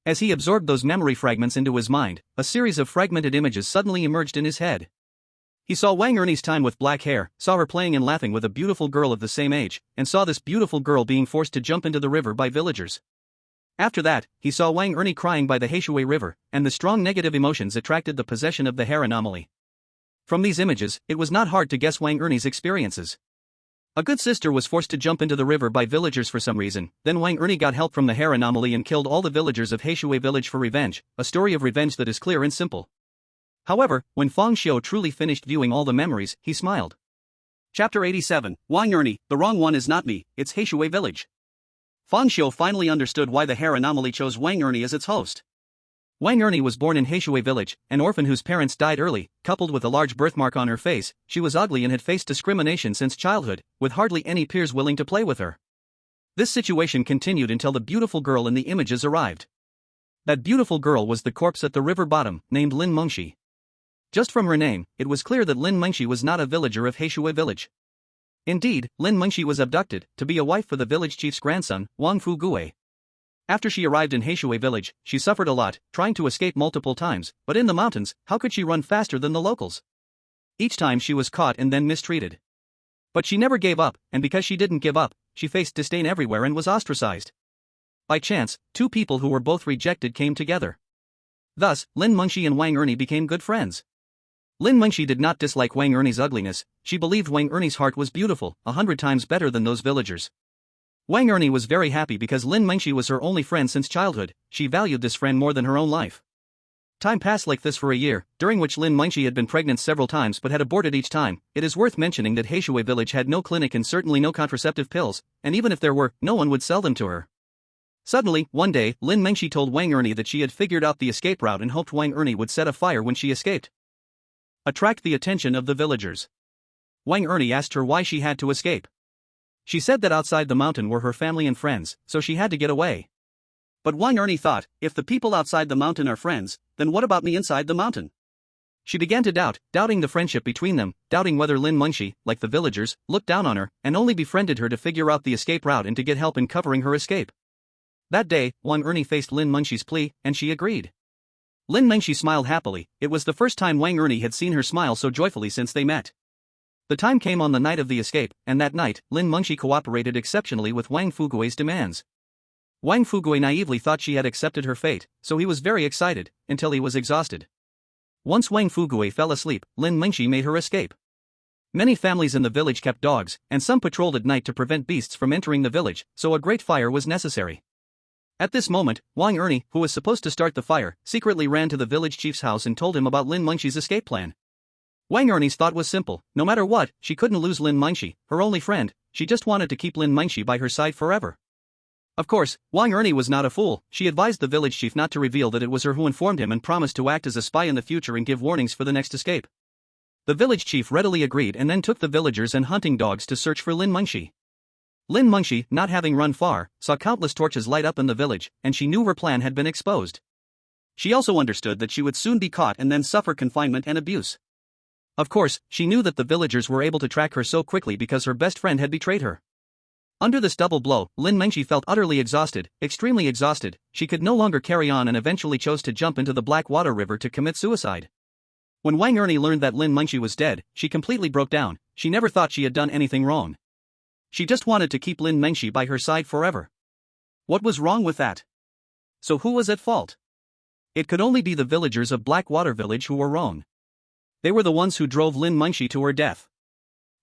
As he absorbed those memory fragments into his mind, a series of fragmented images suddenly emerged in his head. He saw Wang Ernie's time with black hair, saw her playing and laughing with a beautiful girl of the same age, and saw this beautiful girl being forced to jump into the river by villagers. After that, he saw Wang Ernie crying by the Heishui River, and the strong negative emotions attracted the possession of the hair anomaly. From these images, it was not hard to guess Wang Ernie's experiences. A good sister was forced to jump into the river by villagers for some reason, then Wang Ernie got help from the hair anomaly and killed all the villagers of Heishui village for revenge, a story of revenge that is clear and simple. However, when Fang Xiu truly finished viewing all the memories, he smiled. Chapter 87, Wang Ernie, the wrong one is not me, it's Heishui village. Fang Xiu finally understood why the hair anomaly chose Wang Ernie as its host. Wang Ernie was born in Heishui village, an orphan whose parents died early, coupled with a large birthmark on her face. She was ugly and had faced discrimination since childhood, with hardly any peers willing to play with her. This situation continued until the beautiful girl in the images arrived. That beautiful girl was the corpse at the river bottom, named Lin Mengxi. Just from her name, it was clear that Lin Mengxi was not a villager of Heishui village. Indeed, Lin Mengxi was abducted, to be a wife for the village chief's grandson, Wang Fugue. After she arrived in Heishui village, she suffered a lot, trying to escape multiple times, but in the mountains, how could she run faster than the locals? Each time she was caught and then mistreated. But she never gave up, and because she didn't give up, she faced disdain everywhere and was ostracized. By chance, two people who were both rejected came together. Thus, Lin Mengxi and Wang Ernie became good friends. Lin Mengxi did not dislike Wang Ernie's ugliness. She believed Wang Ernie's heart was beautiful, 100 times better than those villagers. Wang Ernie was very happy because Lin Mengxi was her only friend since childhood. She valued this friend more than her own life. Time passed like this for a year, during which Lin Mengxi had been pregnant several times but had aborted each time. It is worth mentioning that Heishui village had no clinic and certainly no contraceptive pills, and even if there were, no one would sell them to her. Suddenly, one day, Lin Mengxi told Wang Ernie that she had figured out the escape route and hoped Wang Ernie would set a fire when she escaped. Attract the attention of the villagers. Wang Ernie asked her why she had to escape. She said that outside the mountain were her family and friends, so she had to get away. But Wang Ernie thought, if the people outside the mountain are friends, then what about me inside the mountain? She began to doubting the friendship between them, doubting whether Lin Mengxi, like the villagers, looked down on her, and only befriended her to figure out the escape route and to get help in covering her escape. That day, Wang Ernie faced Lin Mengxi's plea, and she agreed. Lin Mengxi smiled happily. It was the first time Wang Ernie had seen her smile so joyfully since they met. The time came on the night of the escape, and that night, Lin Mengxi cooperated exceptionally with Wang Fugue's demands. Wang Fugue naively thought she had accepted her fate, so he was very excited, until he was exhausted. Once Wang Fugue fell asleep, Lin Mengxi made her escape. Many families in the village kept dogs, and some patrolled at night to prevent beasts from entering the village, so a great fire was necessary. At this moment, Wang Ernie, who was supposed to start the fire, secretly ran to the village chief's house and told him about Lin Mengxi's escape plan. Wang Ernie's thought was simple: no matter what, she couldn't lose Lin Mengxi, her only friend. She just wanted to keep Lin Mengxi by her side forever. Of course, Wang Ernie was not a fool. She advised the village chief not to reveal that it was her who informed him and promised to act as a spy in the future and give warnings for the next escape. The village chief readily agreed and then took the villagers and hunting dogs to search for Lin Mengxi. Lin Mengxi, not having run far, saw countless torches light up in the village, and she knew her plan had been exposed. She also understood that she would soon be caught and then suffer confinement and abuse. Of course, she knew that the villagers were able to track her so quickly because her best friend had betrayed her. Under this double blow, Lin Mengxi felt utterly exhausted, extremely exhausted. She could no longer carry on and eventually chose to jump into the Black Water River to commit suicide. When Wang Ernie learned that Lin Mengxi was dead, she completely broke down. She never thought she had done anything wrong. She just wanted to keep Lin Mengxi by her side forever. What was wrong with that? So who was at fault? It could only be the villagers of Blackwater Village who were wrong. They were the ones who drove Lin Mengxi to her death.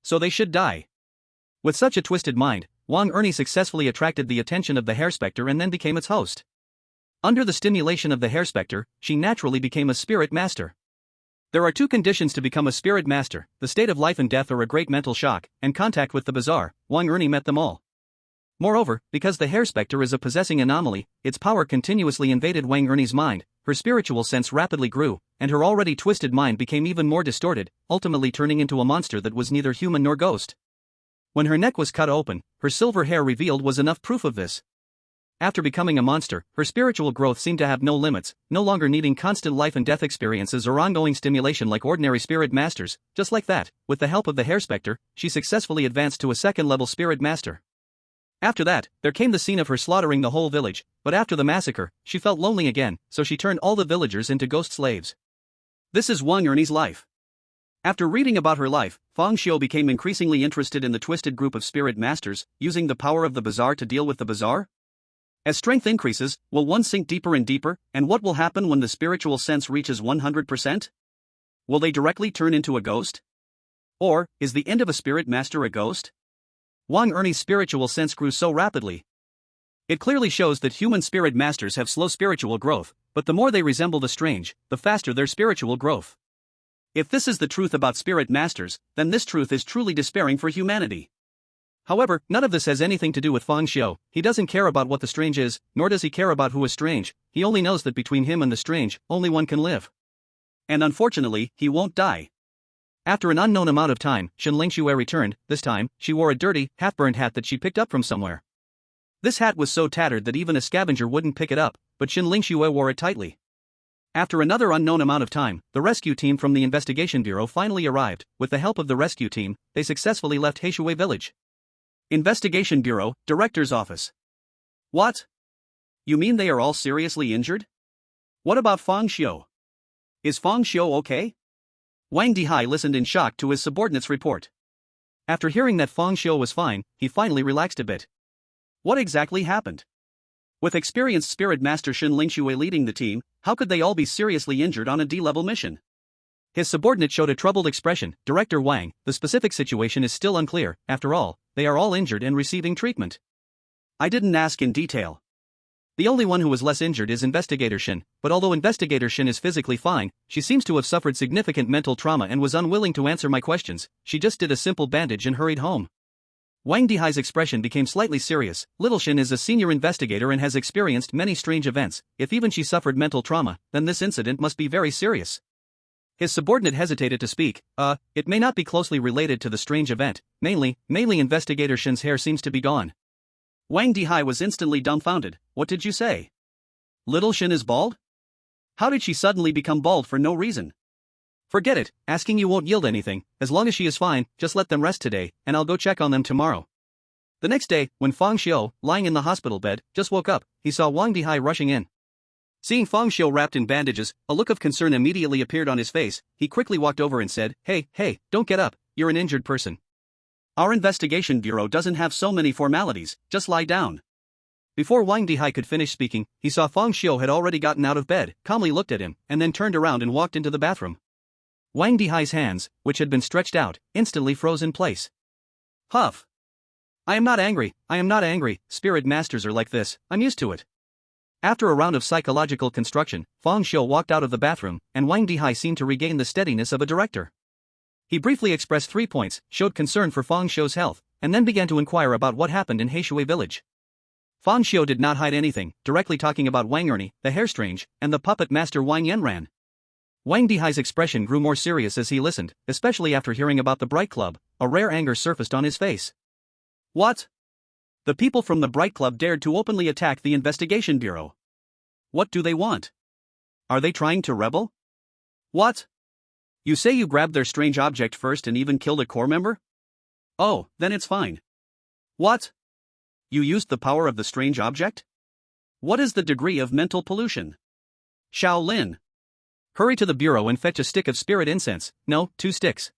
So they should die. With such a twisted mind, Wang Ernie successfully attracted the attention of the Hairspectre and then became its host. Under the stimulation of the Hairspectre, she naturally became a spirit master. There are two conditions to become a spirit master: the state of life and death or a great mental shock, and contact with the bizarre. Wang Ernie met them all. Moreover, because the Hairspectre is a possessing anomaly, its power continuously invaded Wang Ernie's mind. Her spiritual sense rapidly grew, and her already twisted mind became even more distorted, ultimately turning into a monster that was neither human nor ghost. When her neck was cut open, her silver hair revealed was enough proof of this. After becoming a monster, her spiritual growth seemed to have no limits, no longer needing constant life and death experiences or ongoing stimulation like ordinary spirit masters. Just like that, with the help of the Hairspectre, she successfully advanced to a second-level spirit master. After that, there came the scene of her slaughtering the whole village, but after the massacre, she felt lonely again, so she turned all the villagers into ghost slaves. This is Wang Ernie's life. After reading about her life, Fang Xiu became increasingly interested in the twisted group of spirit masters, using the power of the bizarre to deal with the bizarre. As strength increases, will one sink deeper and deeper, and what will happen when the spiritual sense reaches 100%? Will they directly turn into a ghost? Or, is the end of a spirit master a ghost? Wang Ernie's spiritual sense grew so rapidly. It clearly shows that human spirit masters have slow spiritual growth, but the more they resemble the strange, the faster their spiritual growth. If this is the truth about spirit masters, then this truth is truly despairing for humanity. However, none of this has anything to do with Fang Xiu. He doesn't care about what the strange is, nor does he care about who is strange. He only knows that between him and the strange, only one can live. And unfortunately, he won't die. After an unknown amount of time, Shen Lingxue returned. This time, she wore a dirty, half-burned hat that she picked up from somewhere. This hat was so tattered that even a scavenger wouldn't pick it up, but Shen Lingxue wore it tightly. After another unknown amount of time, the rescue team from the investigation bureau finally arrived. With the help of the rescue team, they successfully left Heishui village. Investigation Bureau, Director's Office. What? You mean they are all seriously injured? What about Fang Xiu? Is Fang Xiu okay? Wang Dihai listened in shock to his subordinate's report. After hearing that Fang Xiu was fine, he finally relaxed a bit. What exactly happened? With experienced spirit master Shen Lingxue leading the team, how could they all be seriously injured on a D-level mission? His subordinate showed a troubled expression. Director Wang, the specific situation is still unclear. After all, they are all injured and receiving treatment. I didn't ask in detail. The only one who was less injured is Investigator Shen, but although Investigator Shen is physically fine, she seems to have suffered significant mental trauma and was unwilling to answer my questions. She just did a simple bandage and hurried home. Wang Dihai's expression became slightly serious. Little Shen is a senior investigator and has experienced many strange events. If even she suffered mental trauma, then this incident must be very serious. His subordinate hesitated to speak. It may not be closely related to the strange event. Mainly Investigator Shen's hair seems to be gone. Wang Dihai was instantly dumbfounded. What did you say? Little Shen is bald? How did she suddenly become bald for no reason? Forget it, asking you won't yield anything. As long as she is fine, just let them rest today, and I'll go check on them tomorrow. The next day, when Fang Xiu, lying in the hospital bed, just woke up, he saw Wang Dihai rushing in. Seeing Fang Xiu wrapped in bandages, a look of concern immediately appeared on his face. He quickly walked over and said, Hey, don't get up, you're an injured person. Our investigation bureau doesn't have so many formalities, just lie down. Before Wang Dihai could finish speaking, he saw Fang Xiu had already gotten out of bed, calmly looked at him, and then turned around and walked into the bathroom. Wang Dihai's hands, which had been stretched out, instantly froze in place. Huff. I am not angry, spirit masters are like this, I'm used to it. After a round of psychological construction, Fang Xiu walked out of the bathroom, and Wang Dihai seemed to regain the steadiness of a director. He briefly expressed 3 points, showed concern for Fang Xiu's health, and then began to inquire about what happened in Heishui village. Fang Xiu did not hide anything, directly talking about Wang Ernie, the hair strange, and the puppet master Wang Yanran. Wang Dihai's expression grew more serious as he listened, especially after hearing about the Bright Club. A rare anger surfaced on his face. What? The people from the Bright Club dared to openly attack the investigation bureau. What do they want? Are they trying to rebel? What? You say you grabbed their strange object first and even killed a core member? Oh, then it's fine. What? You used the power of the strange object? What is the degree of mental pollution? Shaolin. Hurry to the bureau and fetch a stick of spirit incense. No, 2 sticks.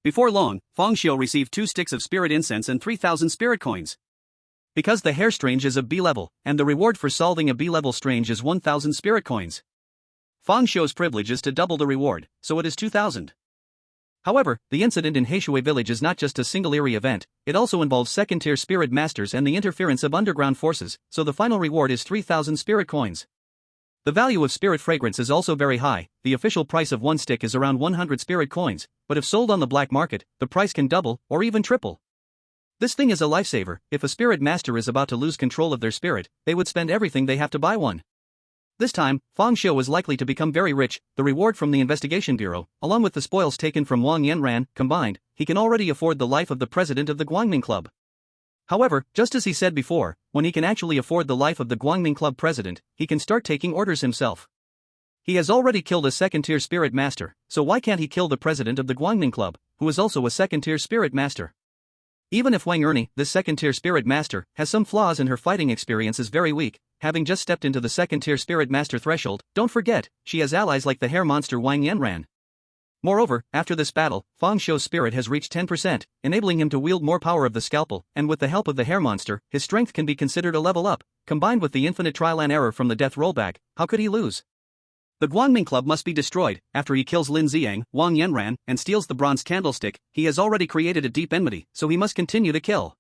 Before long, Fang Xiu received 2 sticks of spirit incense and 3,000 spirit coins. Because the hair strange is a B level, and the reward for solving a B level strange is 1,000 spirit coins. Fang Xiu's privilege is to double the reward, so it is 2,000. However, the incident in Heishui village is not just a single Eerie event, it also involves second-tier spirit masters and the interference of underground forces, so the final reward is 3,000 spirit coins. The value of spirit fragrance is also very high. The official price of 1 stick is around 100 spirit coins, but if sold on the black market, the price can double, or even triple. This thing is a lifesaver. If a spirit master is about to lose control of their spirit, they would spend everything they have to buy one. This time, Fang Xiu is likely to become very rich. The reward from the investigation bureau, along with the spoils taken from Wang Yanran, combined, he can already afford the life of the president of the Guangming Club. However, just as he said before, when he can actually afford the life of the Guangming Club president, he can start taking orders himself. He has already killed a second-tier spirit master, so why can't he kill the president of the Guangming Club, who is also a second-tier spirit master? Even if Wang Ernie, this second-tier spirit master, has some flaws and her fighting experience is very weak, having just stepped into the second-tier spirit master threshold, don't forget, she has allies like the hair monster Wang Yanran. Moreover, after this battle, Fang Xiu's spirit has reached 10%, enabling him to wield more power of the scalpel, and with the help of the hair monster, his strength can be considered a level up. Combined with the infinite trial and error from the death rollback, how could he lose? The Guangming Club must be destroyed. After he kills Lin Ziang, Wang Yanran, and steals the bronze candlestick, he has already created a deep enmity, so he must continue to kill.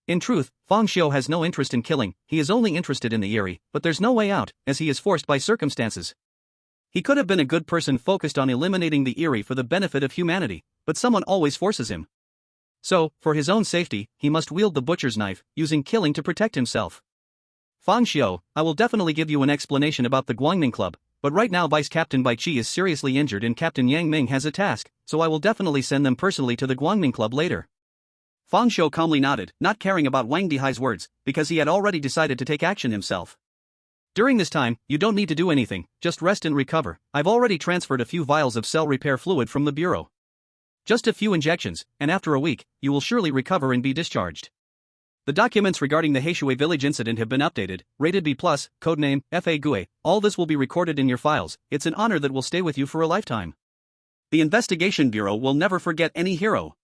In truth, Fang Xiu has no interest in killing, he is only interested in the Eerie, but there's no way out, as he is forced by circumstances. He could have been a good person focused on eliminating the Eerie for the benefit of humanity, but someone always forces him. So, for his own safety, he must wield the butcher's knife, using killing to protect himself. Fang Xiu, I will definitely give you an explanation about the Guangning Club, but right now Vice Captain Bai Qi is seriously injured and Captain Yang Ming has a task, so I will definitely send them personally to the Guangning Club later. Fang Xiu calmly nodded, not caring about Wang Dihai's words, because he had already decided to take action himself. During this time, you don't need to do anything, just rest and recover. I've already transferred a few vials of cell repair fluid from the bureau. Just a few injections, and after a week, you will surely recover and be discharged. The documents regarding the Heishui village incident have been updated, rated B+, codename, Fa Gue, all this will be recorded in your files, it's an honor that will stay with you for a lifetime. The investigation bureau will never forget any hero.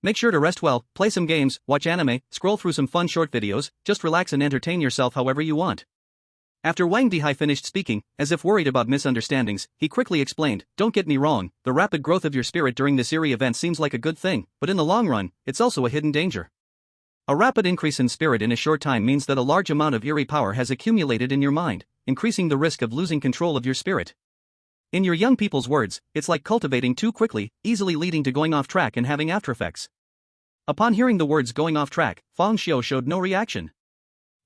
Make sure to rest well, play some games, watch anime, scroll through some fun short videos, just relax and entertain yourself however you want. After Wang Dihai finished speaking, as if worried about misunderstandings, he quickly explained, don't get me wrong, the rapid growth of your spirit during this Eerie event seems like a good thing, but in the long run, it's also a hidden danger. A rapid increase in spirit in a short time means that a large amount of Eerie power has accumulated in your mind, increasing the risk of losing control of your spirit. In your young people's words, it's like cultivating too quickly, easily leading to going off track and having aftereffects. Upon hearing the words going off track, Fang Xiu showed no reaction.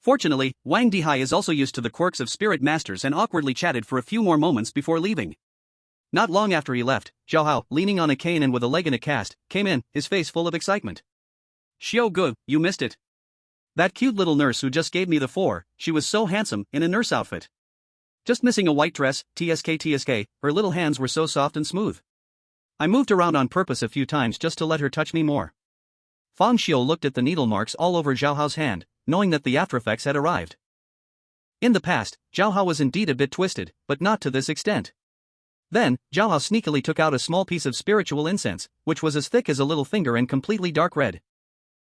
Fortunately, Wang Dihai is also used to the quirks of spirit masters and awkwardly chatted for a few more moments before leaving. Not long after he left, Zhao Hao, leaning on a cane and with a leg in a cast, came in, his face full of excitement. Xiao Gu, you missed it. That cute little nurse who just gave me the 4, she was so handsome, in a nurse outfit. Just missing a white dress, TSK, her little hands were so soft and smooth. I moved around on purpose a few times just to let her touch me more. Fang Xiu looked at the needle marks all over Zhao Hao's hand, knowing that the aftereffects had arrived. In the past, Zhao Hao was indeed a bit twisted, but not to this extent. Then, Zhao Hao sneakily took out a small piece of spiritual incense, which was as thick as a little finger and completely dark red.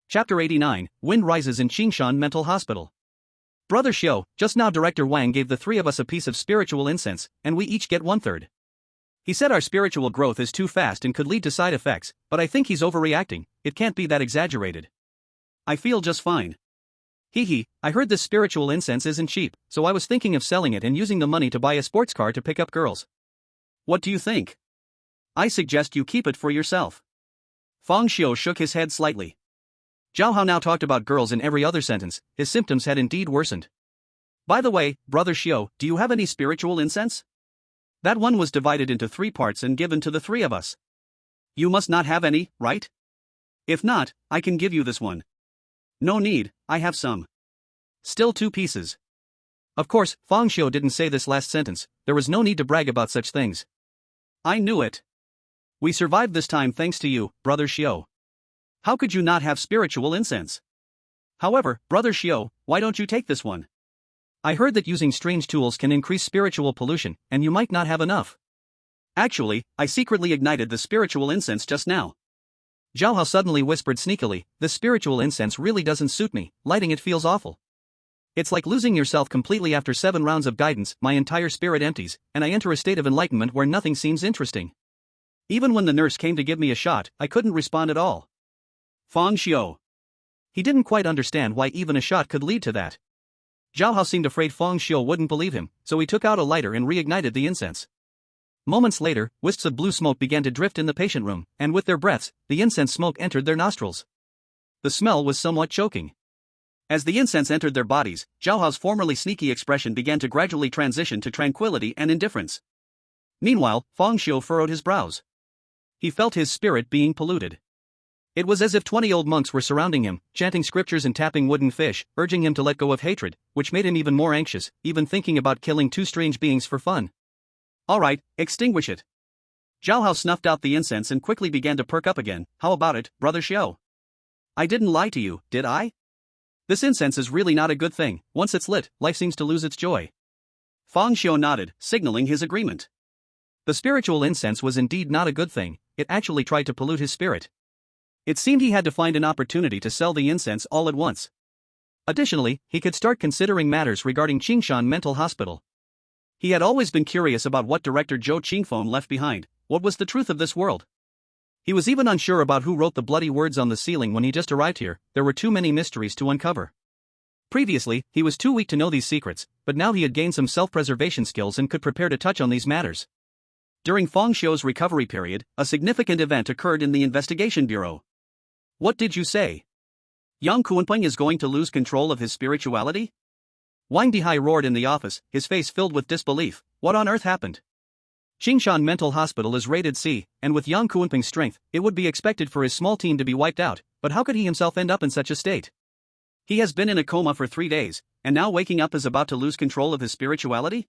Chapter 89, Wind Rises in Qingshan Mental Hospital. Brother Xiu, just now Director Wang gave the 3 of us a piece of spiritual incense, and we each get 1/3. He said our spiritual growth is too fast and could lead to side effects, but I think he's overreacting, it can't be that exaggerated. I feel just fine. Hee, I heard this spiritual incense isn't cheap, so I was thinking of selling it and using the money to buy a sports car to pick up girls. What do you think? I suggest you keep it for yourself. Fang Xiu shook his head slightly. Zhao Hao now talked about girls in every other sentence, his symptoms had indeed worsened. By the way, Brother Xiu, do you have any spiritual incense? That one was divided into 3 parts and given to the 3 of us. You must not have any, right? If not, I can give you this one. No need, I have some. Still 2 pieces. Of course, Fang Xiu didn't say this last sentence, there was no need to brag about such things. I knew it. We survived this time thanks to you, Brother Xiu. How could you not have spiritual incense? However, Brother Xiu, why don't you take this one? I heard that using strange tools can increase spiritual pollution, and you might not have enough. Actually, I secretly ignited the spiritual incense just now. Zhao Hao suddenly whispered sneakily, the spiritual incense really doesn't suit me, lighting it feels awful. It's like losing yourself completely after 7 rounds of guidance, my entire spirit empties, and I enter a state of enlightenment where nothing seems interesting. Even when the nurse came to give me a shot, I couldn't respond at all. Fang Xiu. He didn't quite understand why even a shot could lead to that. Zhao Hao seemed afraid Fang Xiu wouldn't believe him, so he took out a lighter and reignited the incense. Moments later, wisps of blue smoke began to drift in the patient room, and with their breaths, the incense smoke entered their nostrils. The smell was somewhat choking. As the incense entered their bodies, Zhao Hao's formerly sneaky expression began to gradually transition to tranquility and indifference. Meanwhile, Fang Xiu furrowed his brows. He felt his spirit being polluted. It was as if 20 old monks were surrounding him, chanting scriptures and tapping wooden fish, urging him to let go of hatred, which made him even more anxious, even thinking about killing 2 strange beings for fun. Alright, extinguish it. Zhao Hao snuffed out the incense and quickly began to perk up again. How about it, Brother Xiu? I didn't lie to you, did I? This incense is really not a good thing, once it's lit, life seems to lose its joy. Fang Xiu nodded, signaling his agreement. The spiritual incense was indeed not a good thing, it actually tried to pollute his spirit. It seemed he had to find an opportunity to sell the incense all at once. Additionally, he could start considering matters regarding Qingshan Mental Hospital. He had always been curious about what director Zhou Qingfeng left behind, what was the truth of this world. He was even unsure about who wrote the bloody words on the ceiling when he just arrived here, there were too many mysteries to uncover. Previously, he was too weak to know these secrets, but now he had gained some self-preservation skills and could prepare to touch on these matters. During Fang Xiu's recovery period, a significant event occurred in the investigation bureau. What did you say? Yang Kuanping is going to lose control of his spirituality? Wang Dihai roared in the office, his face filled with disbelief. What on earth happened? Qingshan Mental Hospital is rated C, and with Yang Kuanping's strength, it would be expected for his small team to be wiped out, but how could he himself end up in such a state? He has been in a coma for 3 days, and now waking up is about to lose control of his spirituality?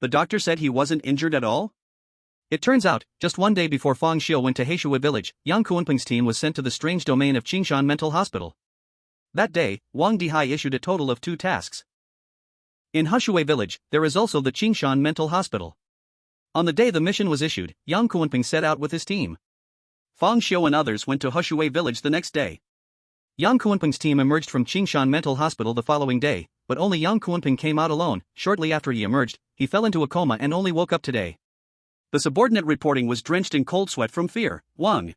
The doctor said he wasn't injured at all? It turns out, just 1 day before Fang Xiu went to Heishui village, Yang Kuanping's team was sent to the strange domain of Qingshan Mental Hospital. That day, Wang Dihai issued a total of 2 tasks. In Heishui village, there is also the Qingshan Mental Hospital. On the day the mission was issued, Yang Kuanping set out with his team. Fang Xiu and others went to Heishui village the next day. Yang Kuanping's team emerged from Qingshan Mental Hospital the following day, but only Yang Kuanping came out alone. Shortly after he emerged, he fell into a coma and only woke up today. The subordinate reporting was drenched in cold sweat from fear. Wang.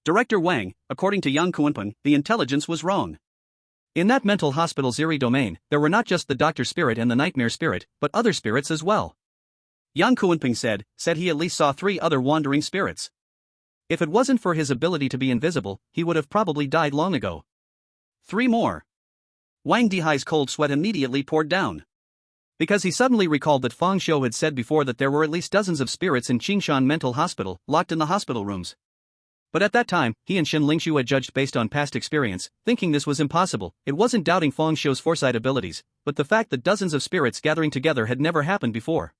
Director Wang, according to Yang Kuanping, the intelligence was wrong. In that mental hospital's Eerie domain, there were not just the doctor spirit and the nightmare spirit, but other spirits as well. Yang Kuanping said he at least saw 3 other wandering spirits. If it wasn't for his ability to be invisible, he would have probably died long ago. 3 more. Wang Dihai's cold sweat immediately poured down. Because he suddenly recalled that Fang Xiu had said before that there were at least dozens of spirits in Qingshan Mental Hospital, locked in the hospital rooms. But at that time, he and Shin Lingshu had judged based on past experience, thinking this was impossible. It wasn't doubting Fang Xiu's foresight abilities, but the fact that dozens of spirits gathering together had never happened before.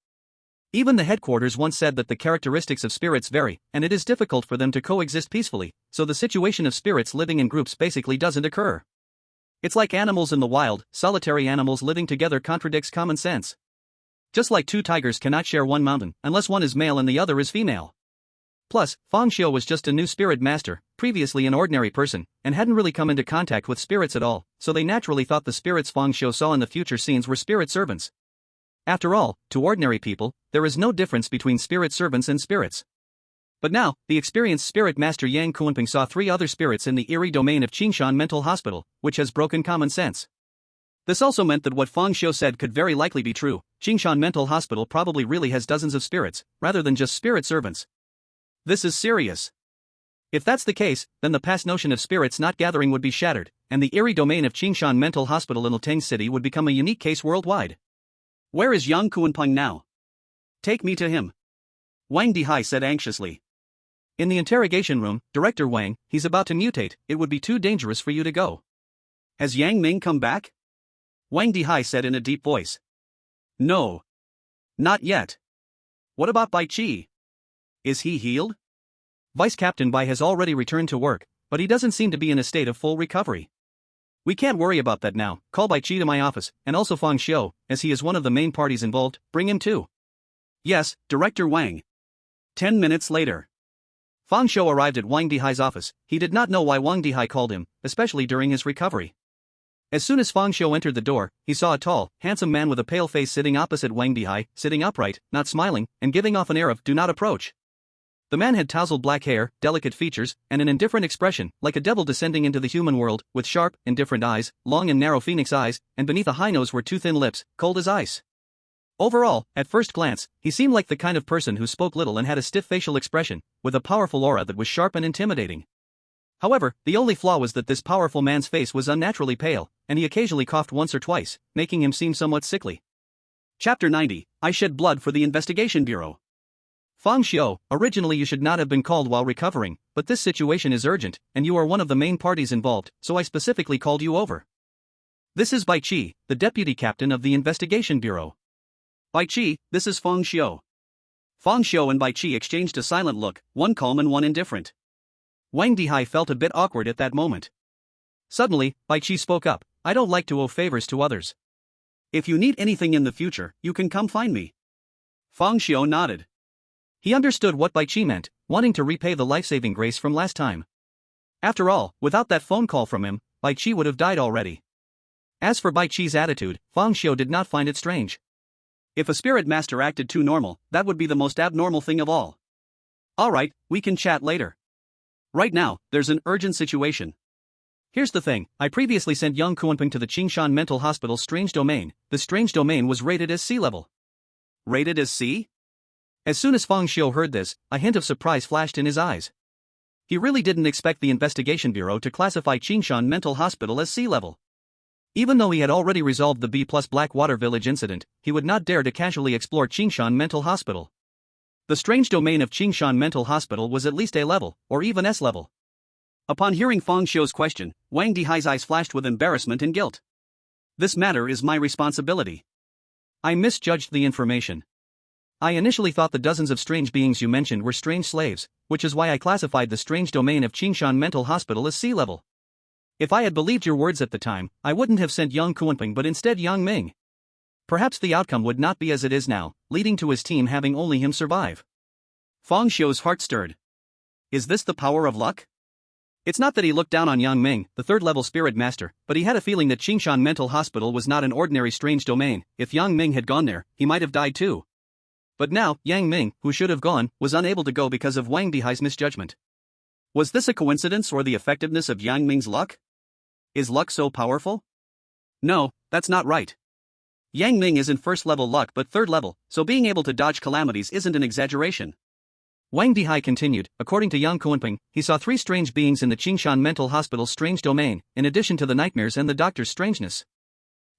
Even the headquarters once said that the characteristics of spirits vary, and it is difficult for them to coexist peacefully, so the situation of spirits living in groups basically doesn't occur. It's like animals in the wild, solitary animals living together contradicts common sense. Just like 2 tigers cannot share one mountain, unless one is male and the other is female. Plus, Fang Xiu was just a new spirit master, previously an ordinary person, and hadn't really come into contact with spirits at all, so they naturally thought the spirits Fang Xiu saw in the future scenes were spirit servants. After all, to ordinary people, there is no difference between spirit servants and spirits. But now, the experienced spirit master Yang Kuanping saw 3 other spirits in the Eerie domain of Qingshan Mental Hospital, which has broken common sense. This also meant that what Fang Xiu said could very likely be true. Qingshan Mental Hospital probably really has dozens of spirits, rather than just spirit servants. This is serious. If that's the case, then the past notion of spirits not gathering would be shattered, and the Eerie domain of Qingshan Mental Hospital in Luteng City would become a unique case worldwide. Where is Yang Kuanping now? Take me to him. Wang Dihai said anxiously. In the interrogation room, Director Wang, he's about to mutate, it would be too dangerous for you to go. Has Yang Ming come back? Wang Dihai said in a deep voice. No. Not yet. What about Bai Qi? Is he healed? Vice Captain Bai has already returned to work, but he doesn't seem to be in a state of full recovery. We can't worry about that now. Call Bai Qi to my office, and also Fang Xiu, as he is one of the main parties involved, bring him too. Yes, Director Wang. 10 minutes later. Fang Xiu arrived at Wang Dihai's office. He did not know why Wang Dihai called him, especially during his recovery. As soon as Fang Xiu entered the door, he saw a tall, handsome man with a pale face sitting opposite Wang Dihai, sitting upright, not smiling, and giving off an air of, "Do not approach." The man had tousled black hair, delicate features, and an indifferent expression, like a devil descending into the human world, with sharp, indifferent eyes, long and narrow phoenix eyes, and beneath a high nose were 2 thin lips, cold as ice. Overall, at first glance, he seemed like the kind of person who spoke little and had a stiff facial expression, with a powerful aura that was sharp and intimidating. However, the only flaw was that this powerful man's face was unnaturally pale, and he occasionally coughed once or twice, making him seem somewhat sickly. Chapter 90, I Shed Blood for the Investigation Bureau. Fang Xiu, originally you should not have been called while recovering, but this situation is urgent, and you are one of the main parties involved, so I specifically called you over. This is Bai Qi, the deputy captain of the Investigation Bureau. Bai Qi, this is Fang Xiu. Fang Xiu and Bai Qi exchanged a silent look, one calm and one indifferent. Wang Dihai felt a bit awkward at that moment. Suddenly, Bai Qi spoke up, I don't like to owe favors to others. If you need anything in the future, you can come find me. Fang Xiu nodded. He understood what Bai Qi meant, wanting to repay the life-saving grace from last time. After all, without that phone call from him, Bai Qi would have died already. As for Bai Qi's attitude, Fang Xiu did not find it strange. If a spirit master acted too normal, that would be the most abnormal thing of all. Alright, we can chat later. Right now, there's an urgent situation. Here's the thing, I previously sent Yang Kuanping to the Qingshan Mental Hospital's strange domain. The strange domain was rated as C level. Rated as C? As soon as Fang Xiu heard this, a hint of surprise flashed in his eyes. He really didn't expect the investigation bureau to classify Qingshan Mental Hospital as C-level. Even though he had already resolved the B+ Blackwater Village incident, he would not dare to casually explore Qingshan Mental Hospital. The strange domain of Qingshan Mental Hospital was at least A-level, or even S-level. Upon hearing Fang Xiu's question, Wang Dihai's eyes flashed with embarrassment and guilt. This matter is my responsibility. I misjudged the information. I initially thought the dozens of strange beings you mentioned were strange slaves, which is why I classified the strange domain of Qingshan Mental Hospital as C-level. If I had believed your words at the time, I wouldn't have sent Yang Kunping but instead Yang Ming. Perhaps the outcome would not be as it is now, leading to his team having only him survive. Fang Xiu's heart stirred. Is this the power of luck? It's not that he looked down on Yang Ming, the third-level spirit master, but he had a feeling that Qingshan Mental Hospital was not an ordinary strange domain. If Yang Ming had gone there, he might have died too. But now, Yang Ming, who should have gone, was unable to go because of Wang Dihai's misjudgment. Was this a coincidence or the effectiveness of Yang Ming's luck? Is luck so powerful? No, that's not right. Yang Ming isn't first-level luck but third-level, so being able to dodge calamities isn't an exaggeration. Wang Dihai continued, according to Yang Kunping, he saw 3 strange beings in the Qingshan Mental Hospital's strange domain, in addition to the nightmares and the doctor's strangeness.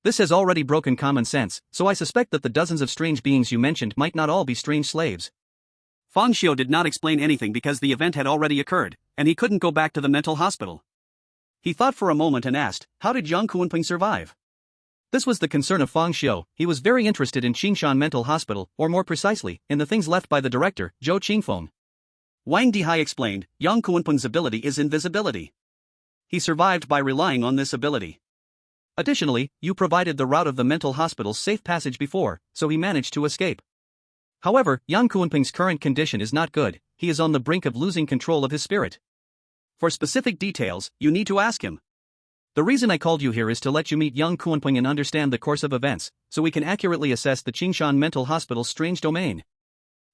This has already broken common sense, so I suspect that the dozens of strange beings you mentioned might not all be strange slaves. Fang Xiu did not explain anything because the event had already occurred, and he couldn't go back to the mental hospital. He thought for a moment and asked, how did Yang Kunping survive? This was the concern of Fang Xiu. He was very interested in Qingshan Mental Hospital, or more precisely, in the things left by the director, Zhou Qingfeng. Wang Dihai explained, Yang Kunpeng's ability is invisibility. He survived by relying on this ability. Additionally, you provided the route of the mental hospital's safe passage before, so he managed to escape. However, Yang Kunpeng's current condition is not good. He is on the brink of losing control of his spirit. For specific details, you need to ask him. The reason I called you here is to let you meet Yang Kunpeng and understand the course of events, so we can accurately assess the Qingshan Mental Hospital's strange domain.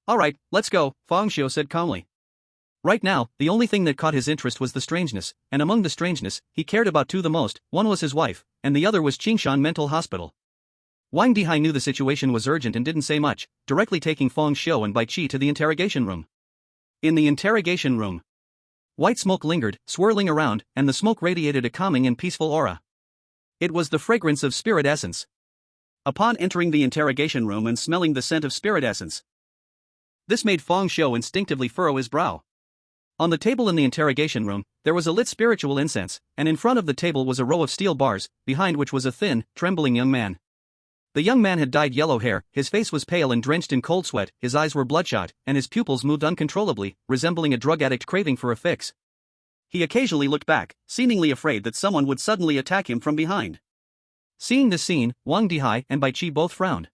Alright, let's go, Fang Xiu said calmly. Right now, the only thing that caught his interest was the strangeness, and among the strangeness, he cared about 2 the most. One was his wife, and the other was Qingshan Mental Hospital. Wang Dihai knew the situation was urgent and didn't say much, directly taking Fang Xiu and Bai Qi to the interrogation room. In the interrogation room, white smoke lingered, swirling around, and the smoke radiated a calming and peaceful aura. It was the fragrance of spirit essence. Upon entering the interrogation room and smelling the scent of spirit essence, this made Fang Xiu instinctively furrow his brow. On the table in the interrogation room, there was a lit spiritual incense, and in front of the table was a row of steel bars, behind which was a thin, trembling young man. The young man had dyed yellow hair, his face was pale and drenched in cold sweat, his eyes were bloodshot, and his pupils moved uncontrollably, resembling a drug addict craving for a fix. He occasionally looked back, seemingly afraid that someone would suddenly attack him from behind. Seeing this scene, Wang Dihai and Bai Qi both frowned.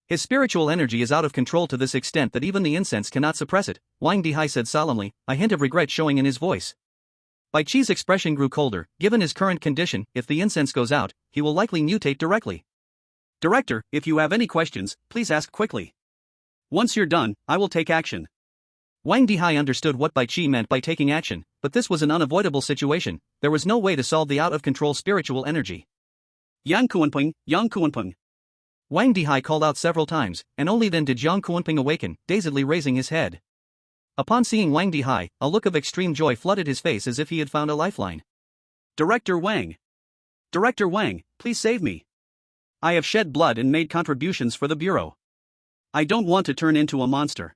His spiritual energy is out of control to this extent that even the incense cannot suppress it, Wang Dihai said solemnly, a hint of regret showing in his voice. Bai Qi's expression grew colder. Given his current condition, if the incense goes out, he will likely mutate directly. Director, if you have any questions, please ask quickly. Once you're done, I will take action. Wang Dihai understood what Bai Qi meant by taking action, but this was an unavoidable situation. There was no way to solve the out-of-control spiritual energy. Yang Kunpeng, Yang Kunpeng. Wang Dihai called out several times, and only then did Yang Kunpeng awaken, dazedly raising his head. Upon seeing Wang Dihai, a look of extreme joy flooded his face as if he had found a lifeline. Director Wang! Director Wang, please save me. I have shed blood and made contributions for the Bureau. I don't want to turn into a monster.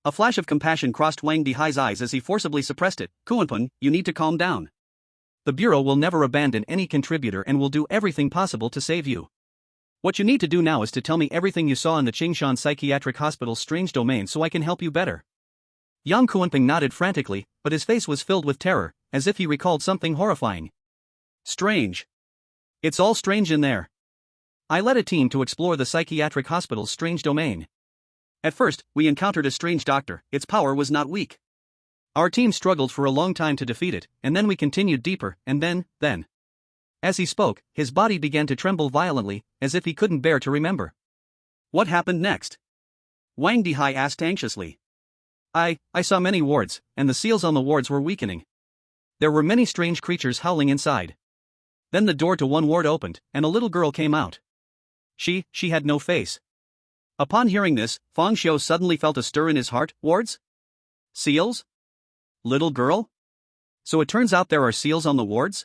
A flash of compassion crossed Wang Dihai's eyes as he forcibly suppressed it. Kunpeng, you need to calm down. The Bureau will never abandon any contributor and will do everything possible to save you. What you need to do now is to tell me everything you saw in the Qingshan Psychiatric Hospital's strange domain so I can help you better. Yang Kunpeng nodded frantically, but his face was filled with terror, as if he recalled something horrifying. Strange. It's all strange in there. I led a team to explore the psychiatric hospital's strange domain. At first, we encountered a strange doctor. Its power was not weak. Our team struggled for a long time to defeat it, and then we continued deeper, and then. As he spoke, his body began to tremble violently, as if he couldn't bear to remember. What happened next? Wang Dihai asked anxiously. I saw many wards, and the seals on the wards were weakening. There were many strange creatures howling inside. Then the door to one ward opened, and a little girl came out. She had no face. Upon hearing this, Fang Xiu suddenly felt a stir in his heart. Wards? Seals? Little girl? So it turns out there are seals on the wards?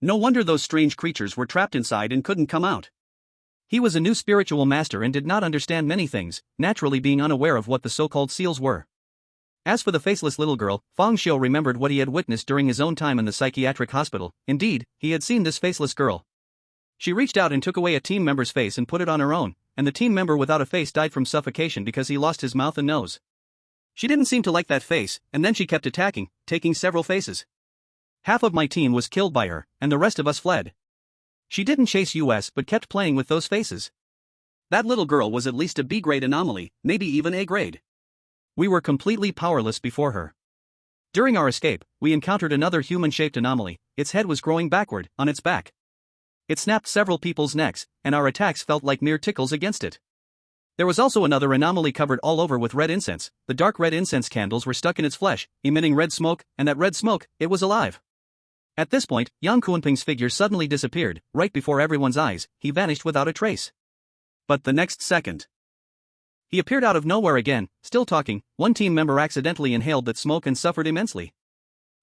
No wonder those strange creatures were trapped inside and couldn't come out. He was a new spiritual master and did not understand many things, naturally being unaware of what the so-called seals were. As for the faceless little girl, Fang Xiu remembered what he had witnessed during his own time in the psychiatric hospital. Indeed, he had seen this faceless girl. She reached out and took away a team member's face and put it on her own, and the team member without a face died from suffocation because he lost his mouth and nose. She didn't seem to like that face, and then she kept attacking, taking several faces. Half of my team was killed by her, and the rest of us fled. She didn't chase us but kept playing with those faces. That little girl was at least a B-grade anomaly, maybe even A-grade. We were completely powerless before her. During our escape, we encountered another human-shaped anomaly. Its head was growing backward, on its back. It snapped several people's necks, and our attacks felt like mere tickles against it. There was also another anomaly covered all over with red incense. The dark red incense candles were stuck in its flesh, emitting red smoke, and that red smoke, it was alive. At this point, Yang Kunping's figure suddenly disappeared. Right before everyone's eyes, he vanished without a trace. But the next second, he appeared out of nowhere again, still talking. One team member accidentally inhaled that smoke and suffered immensely.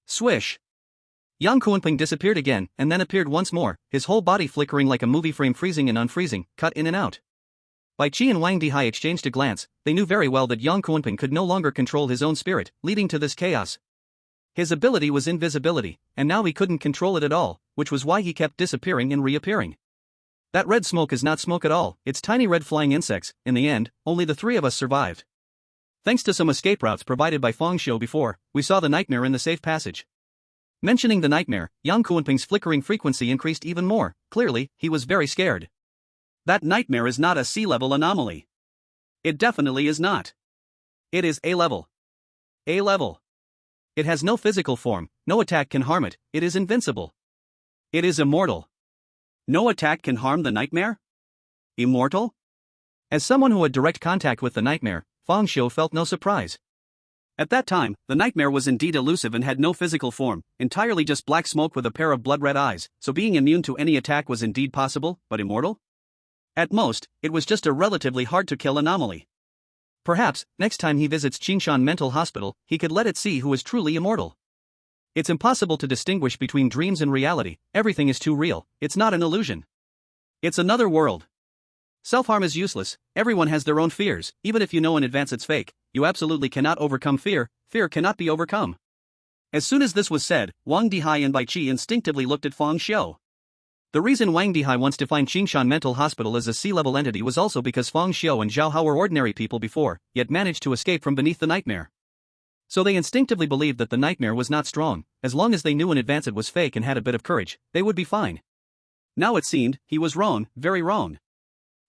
Swish! Yang Kunping disappeared again, and then appeared once more, his whole body flickering like a movie frame, freezing and unfreezing, cut in and out. Bai Qi and Wang Dihai exchanged a glance. They knew very well that Yang Kunping could no longer control his own spirit, leading to this chaos. His ability was invisibility, and now he couldn't control it at all, which was why he kept disappearing and reappearing. That red smoke is not smoke at all, it's tiny red flying insects. In the end, only the three of us survived. Thanks to some escape routes provided by Fang Xiu before, we saw the nightmare in the safe passage. Mentioning the nightmare, Yang Kunping's flickering frequency increased even more. Clearly, he was very scared. That nightmare is not a C-level anomaly. It definitely is not. It is A-level. A-level. It has no physical form, no attack can harm it, it is invincible. It is immortal. No attack can harm the nightmare? Immortal? As someone who had direct contact with the nightmare, Fang Xiu felt no surprise. At that time, the nightmare was indeed elusive and had no physical form, entirely just black smoke with a pair of blood-red eyes, so being immune to any attack was indeed possible, but immortal? At most, it was just a relatively hard-to-kill anomaly. Perhaps, next time he visits Qingshan Mental Hospital, he could let it see who is truly immortal. It's impossible to distinguish between dreams and reality. Everything is too real, it's not an illusion. It's another world. Self-harm is useless, everyone has their own fears, even if you know in advance it's fake, you absolutely cannot overcome fear, fear cannot be overcome. As soon as this was said, Wang Dihai and Bai Qi instinctively looked at Fang Xiu. The reason Wang Dihai wants to find Qingshan Mental Hospital as a C-level entity was also because Fang Xiu and Zhao Hao were ordinary people before, yet managed to escape from beneath the nightmare. So they instinctively believed that the nightmare was not strong. As long as they knew in advance it was fake and had a bit of courage, they would be fine. Now it seemed, he was wrong, very wrong.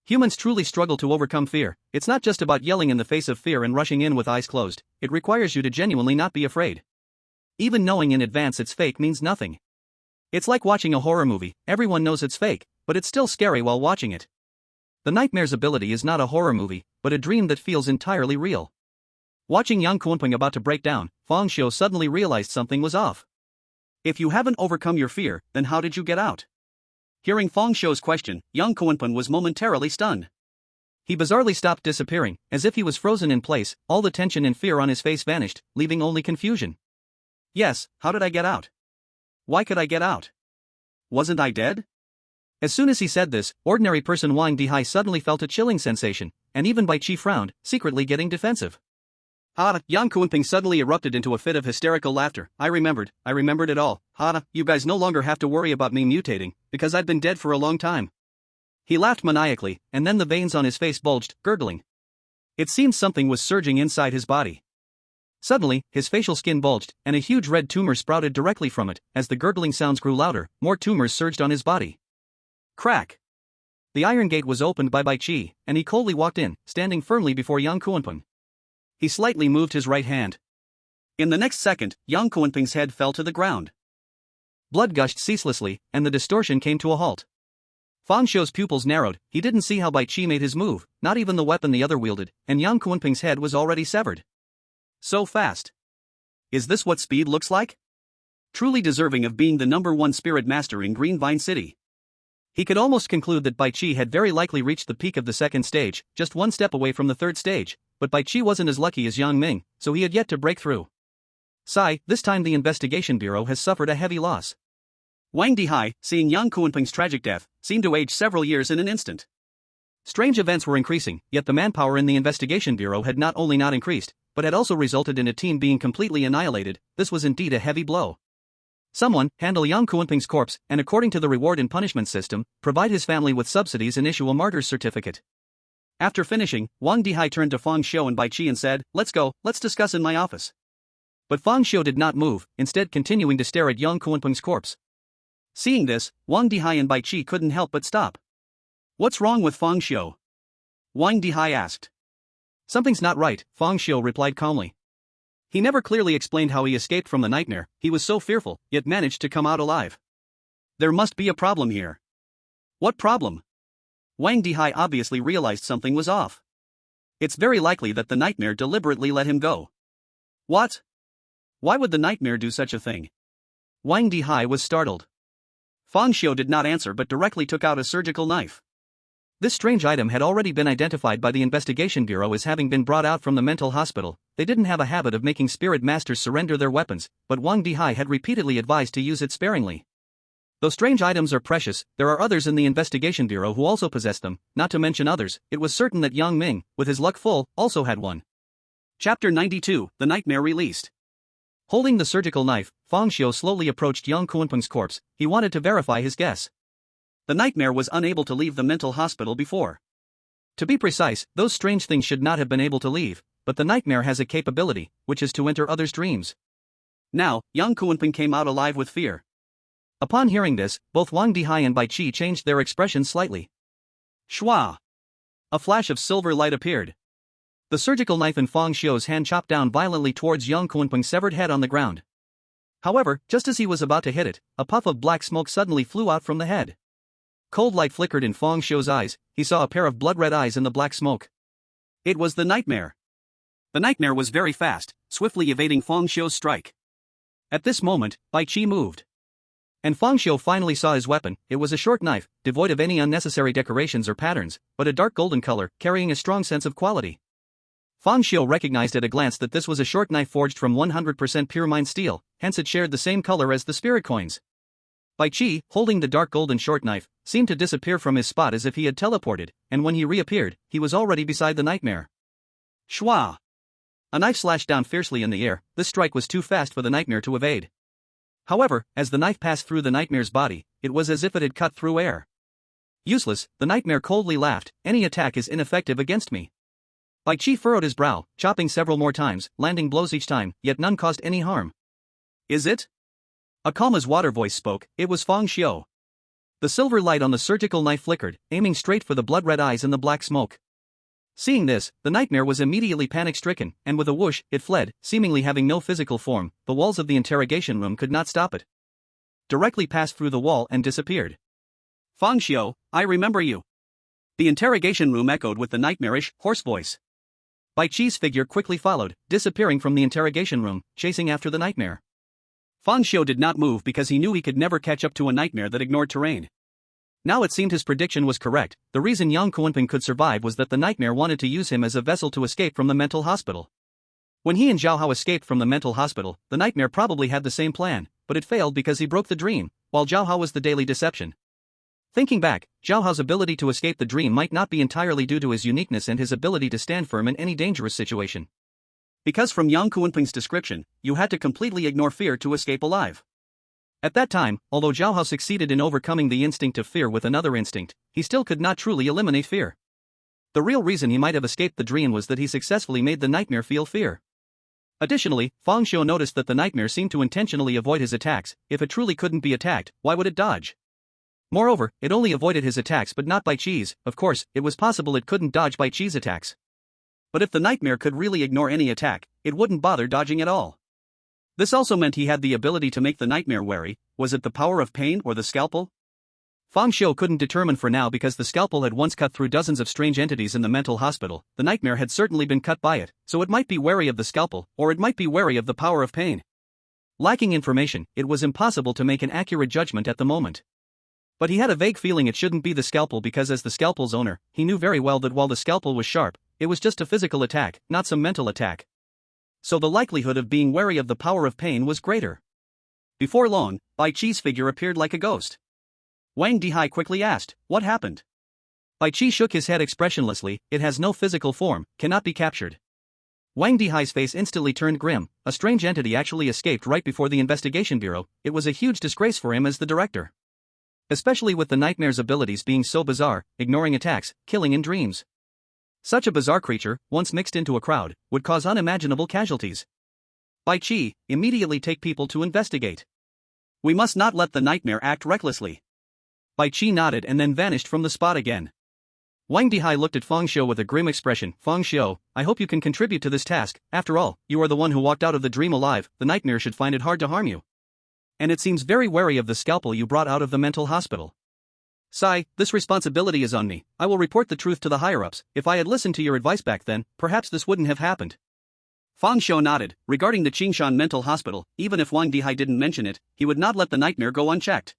Humans truly struggle to overcome fear. It's not just about yelling in the face of fear and rushing in with eyes closed, it requires you to genuinely not be afraid. Even knowing in advance it's fake means nothing. It's like watching a horror movie, everyone knows it's fake, but it's still scary while watching it. The nightmare's ability is not a horror movie, but a dream that feels entirely real. Watching Yang Kunping about to break down, Fang Xiu suddenly realized something was off. If you haven't overcome your fear, then how did you get out? Hearing Fang Xiu's question, Yang Kunping was momentarily stunned. He bizarrely stopped disappearing, as if he was frozen in place. All the tension and fear on his face vanished, leaving only confusion. Yes, how did I get out? Why could I get out? Wasn't I dead? As soon as he said this, ordinary person Wang Dihai suddenly felt a chilling sensation, and even Bai Qi frowned, secretly getting defensive. Yang Kunping suddenly erupted into a fit of hysterical laughter. I remembered it all. You guys no longer have to worry about me mutating, because I've been dead for a long time. He laughed maniacally, and then the veins on his face bulged, gurgling. It seemed something was surging inside his body. Suddenly, his facial skin bulged, and a huge red tumor sprouted directly from it. As the gurgling sounds grew louder, more tumors surged on his body. Crack! The iron gate was opened by Bai Qi, and he coldly walked in, standing firmly before Yang Kunping. He slightly moved his right hand. In the next second, Yang Kunping's head fell to the ground. Blood gushed ceaselessly, and the distortion came to a halt. Fang Xiu's pupils narrowed. He didn't see how Bai Qi made his move, not even the weapon the other wielded, and Yang Kunping's head was already severed. So fast. Is this what speed looks like? Truly deserving of being the #1 spirit master in Green Vine City. He could almost conclude that Bai Qi had very likely reached the peak of the second stage, just one step away from the third stage, but Bai Qi wasn't as lucky as Yang Ming, so he had yet to break through. Sigh, this time the investigation bureau has suffered a heavy loss. Wang Dihai, seeing Yang Kuanping's tragic death, seemed to age several years in an instant. Strange events were increasing, yet the manpower in the investigation bureau had not only not increased, but had also resulted in a team being completely annihilated. This was indeed a heavy blow. Someone, handle Yang Kuanping's corpse, and according to the reward and punishment system, provide his family with subsidies and issue a martyr's certificate. After finishing, Wang Dihai turned to Fang Xiu and Bai Qi and said, "Let's go, let's discuss in my office." But Fang Xiu did not move, instead continuing to stare at Yang Kuanping's corpse. Seeing this, Wang Dihai and Bai Qi couldn't help but stop. "What's wrong with Fang Xiu?" Wang Dihai asked. "Something's not right," Fang Xiu replied calmly. He never clearly explained how he escaped from the nightmare. He was so fearful, yet managed to come out alive. There must be a problem here. What problem? Wang Dihai obviously realized something was off. It's very likely that the nightmare deliberately let him go. What? Why would the nightmare do such a thing? Wang Dihai was startled. Fang Xiu did not answer but directly took out a surgical knife. This strange item had already been identified by the investigation bureau as having been brought out from the mental hospital. They didn't have a habit of making spirit masters surrender their weapons, but Wang Dihai had repeatedly advised to use it sparingly. Though strange items are precious, there are others in the investigation bureau who also possess them, not to mention others. It was certain that Yang Ming, with his luck full, also had one. Chapter 92, The Nightmare Released. Holding the surgical knife, Fang Xiu slowly approached Yang Kuanping's corpse. He wanted to verify his guess. The nightmare was unable to leave the mental hospital before. To be precise, those strange things should not have been able to leave, but the nightmare has a capability, which is to enter others' dreams. Now, Yang Kuanping came out alive with fear. Upon hearing this, both Wang Dihai and Bai Qi changed their expression slightly. Shwa! A flash of silver light appeared. The surgical knife in Fang Xiu's hand chopped down violently towards Yang Kuanping's severed head on the ground. However, just as he was about to hit it, a puff of black smoke suddenly flew out from the head. Cold light flickered in Fang Xiu's eyes. He saw a pair of blood-red eyes in the black smoke. It was the nightmare. The nightmare was very fast, swiftly evading Fang Xiu's strike. At this moment, Bai Qi moved. And Fang Xiu finally saw his weapon. It was a short knife, devoid of any unnecessary decorations or patterns, but a dark golden color, carrying a strong sense of quality. Fang Xiu recognized at a glance that this was a short knife forged from 100% pure mined steel, hence it shared the same color as the spirit coins. Bai Qi, holding the dark golden short knife, seemed to disappear from his spot as if he had teleported, and when he reappeared, he was already beside the nightmare. Shwa! A knife slashed down fiercely in the air. This strike was too fast for the nightmare to evade. However, as the knife passed through the nightmare's body, it was as if it had cut through air. Useless, the nightmare coldly laughed. Any attack is ineffective against me. Bai Qi furrowed his brow, chopping several more times, landing blows each time, yet none caused any harm. Is it? A calm as water voice spoke. It was Fang Xiu. The silver light on the surgical knife flickered, aiming straight for the blood-red eyes in the black smoke. Seeing this, the nightmare was immediately panic-stricken, and with a whoosh, it fled, seemingly having no physical form. The walls of the interrogation room could not stop it. Directly passed through the wall and disappeared. Fang Xiu, I remember you. The interrogation room echoed with the nightmarish, hoarse voice. Bai Qi's figure quickly followed, disappearing from the interrogation room, chasing after the nightmare. Fang Xiu did not move because he knew he could never catch up to a nightmare that ignored terrain. Now it seemed his prediction was correct. The reason Yang Kuanping could survive was that the nightmare wanted to use him as a vessel to escape from the mental hospital. When he and Zhao Hao escaped from the mental hospital, the nightmare probably had the same plan, but it failed because he broke the dream, while Zhao Hao was the daily deception. Thinking back, Zhao Hao's ability to escape the dream might not be entirely due to his uniqueness and his ability to stand firm in any dangerous situation. Because from Yang Kuanping's description, you had to completely ignore fear to escape alive. At that time, although Zhao Hao succeeded in overcoming the instinct of fear with another instinct, he still could not truly eliminate fear. The real reason he might have escaped the dream was that he successfully made the nightmare feel fear. Additionally, Fang Xiu noticed that the nightmare seemed to intentionally avoid his attacks. If it truly couldn't be attacked, why would it dodge? Moreover, it only avoided his attacks but not Bai Qi's. Of course, it was possible it couldn't dodge Bai Qi's attacks. But if the nightmare could really ignore any attack, it wouldn't bother dodging at all. This also meant he had the ability to make the nightmare wary. Was it the power of pain or the scalpel? Fang Xiu couldn't determine for now because the scalpel had once cut through dozens of strange entities in the mental hospital. The nightmare had certainly been cut by it, so it might be wary of the scalpel, or it might be wary of the power of pain. Lacking information, it was impossible to make an accurate judgment at the moment. But he had a vague feeling it shouldn't be the scalpel because as the scalpel's owner, he knew very well that while the scalpel was sharp, it was just a physical attack, not some mental attack. so the likelihood of being wary of the power of pain was greater. Before long, Bai Chi's figure appeared like a ghost. Wang Dihai quickly asked, "What happened?" Bai Chi shook his head expressionlessly. "It has no physical form, cannot be captured." Wang Dihai's face instantly turned grim. A strange entity actually escaped right before the investigation bureau. It was a huge disgrace for him as the director. Especially with the nightmare's abilities being so bizarre, ignoring attacks, killing in dreams. Such a bizarre creature, once mixed into a crowd, would cause unimaginable casualties. Bai Chi, immediately take people to investigate. We must not let the nightmare act recklessly. Bai Chi nodded and then vanished from the spot again. Wang Dihai looked at Feng Xiu with a grim expression. "Feng Xiu, I hope you can contribute to this task. After all, you are the one who walked out of the dream alive. The nightmare should find it hard to harm you. And it seems very wary of the scalpel you brought out of the mental hospital. Sai, this responsibility is on me. I will report the truth to the higher-ups. If I had listened to your advice back then, perhaps this wouldn't have happened." Feng Xiu nodded. Regarding the Qingshan mental hospital, even if Wang Dihai didn't mention it, he would not let the nightmare go unchecked.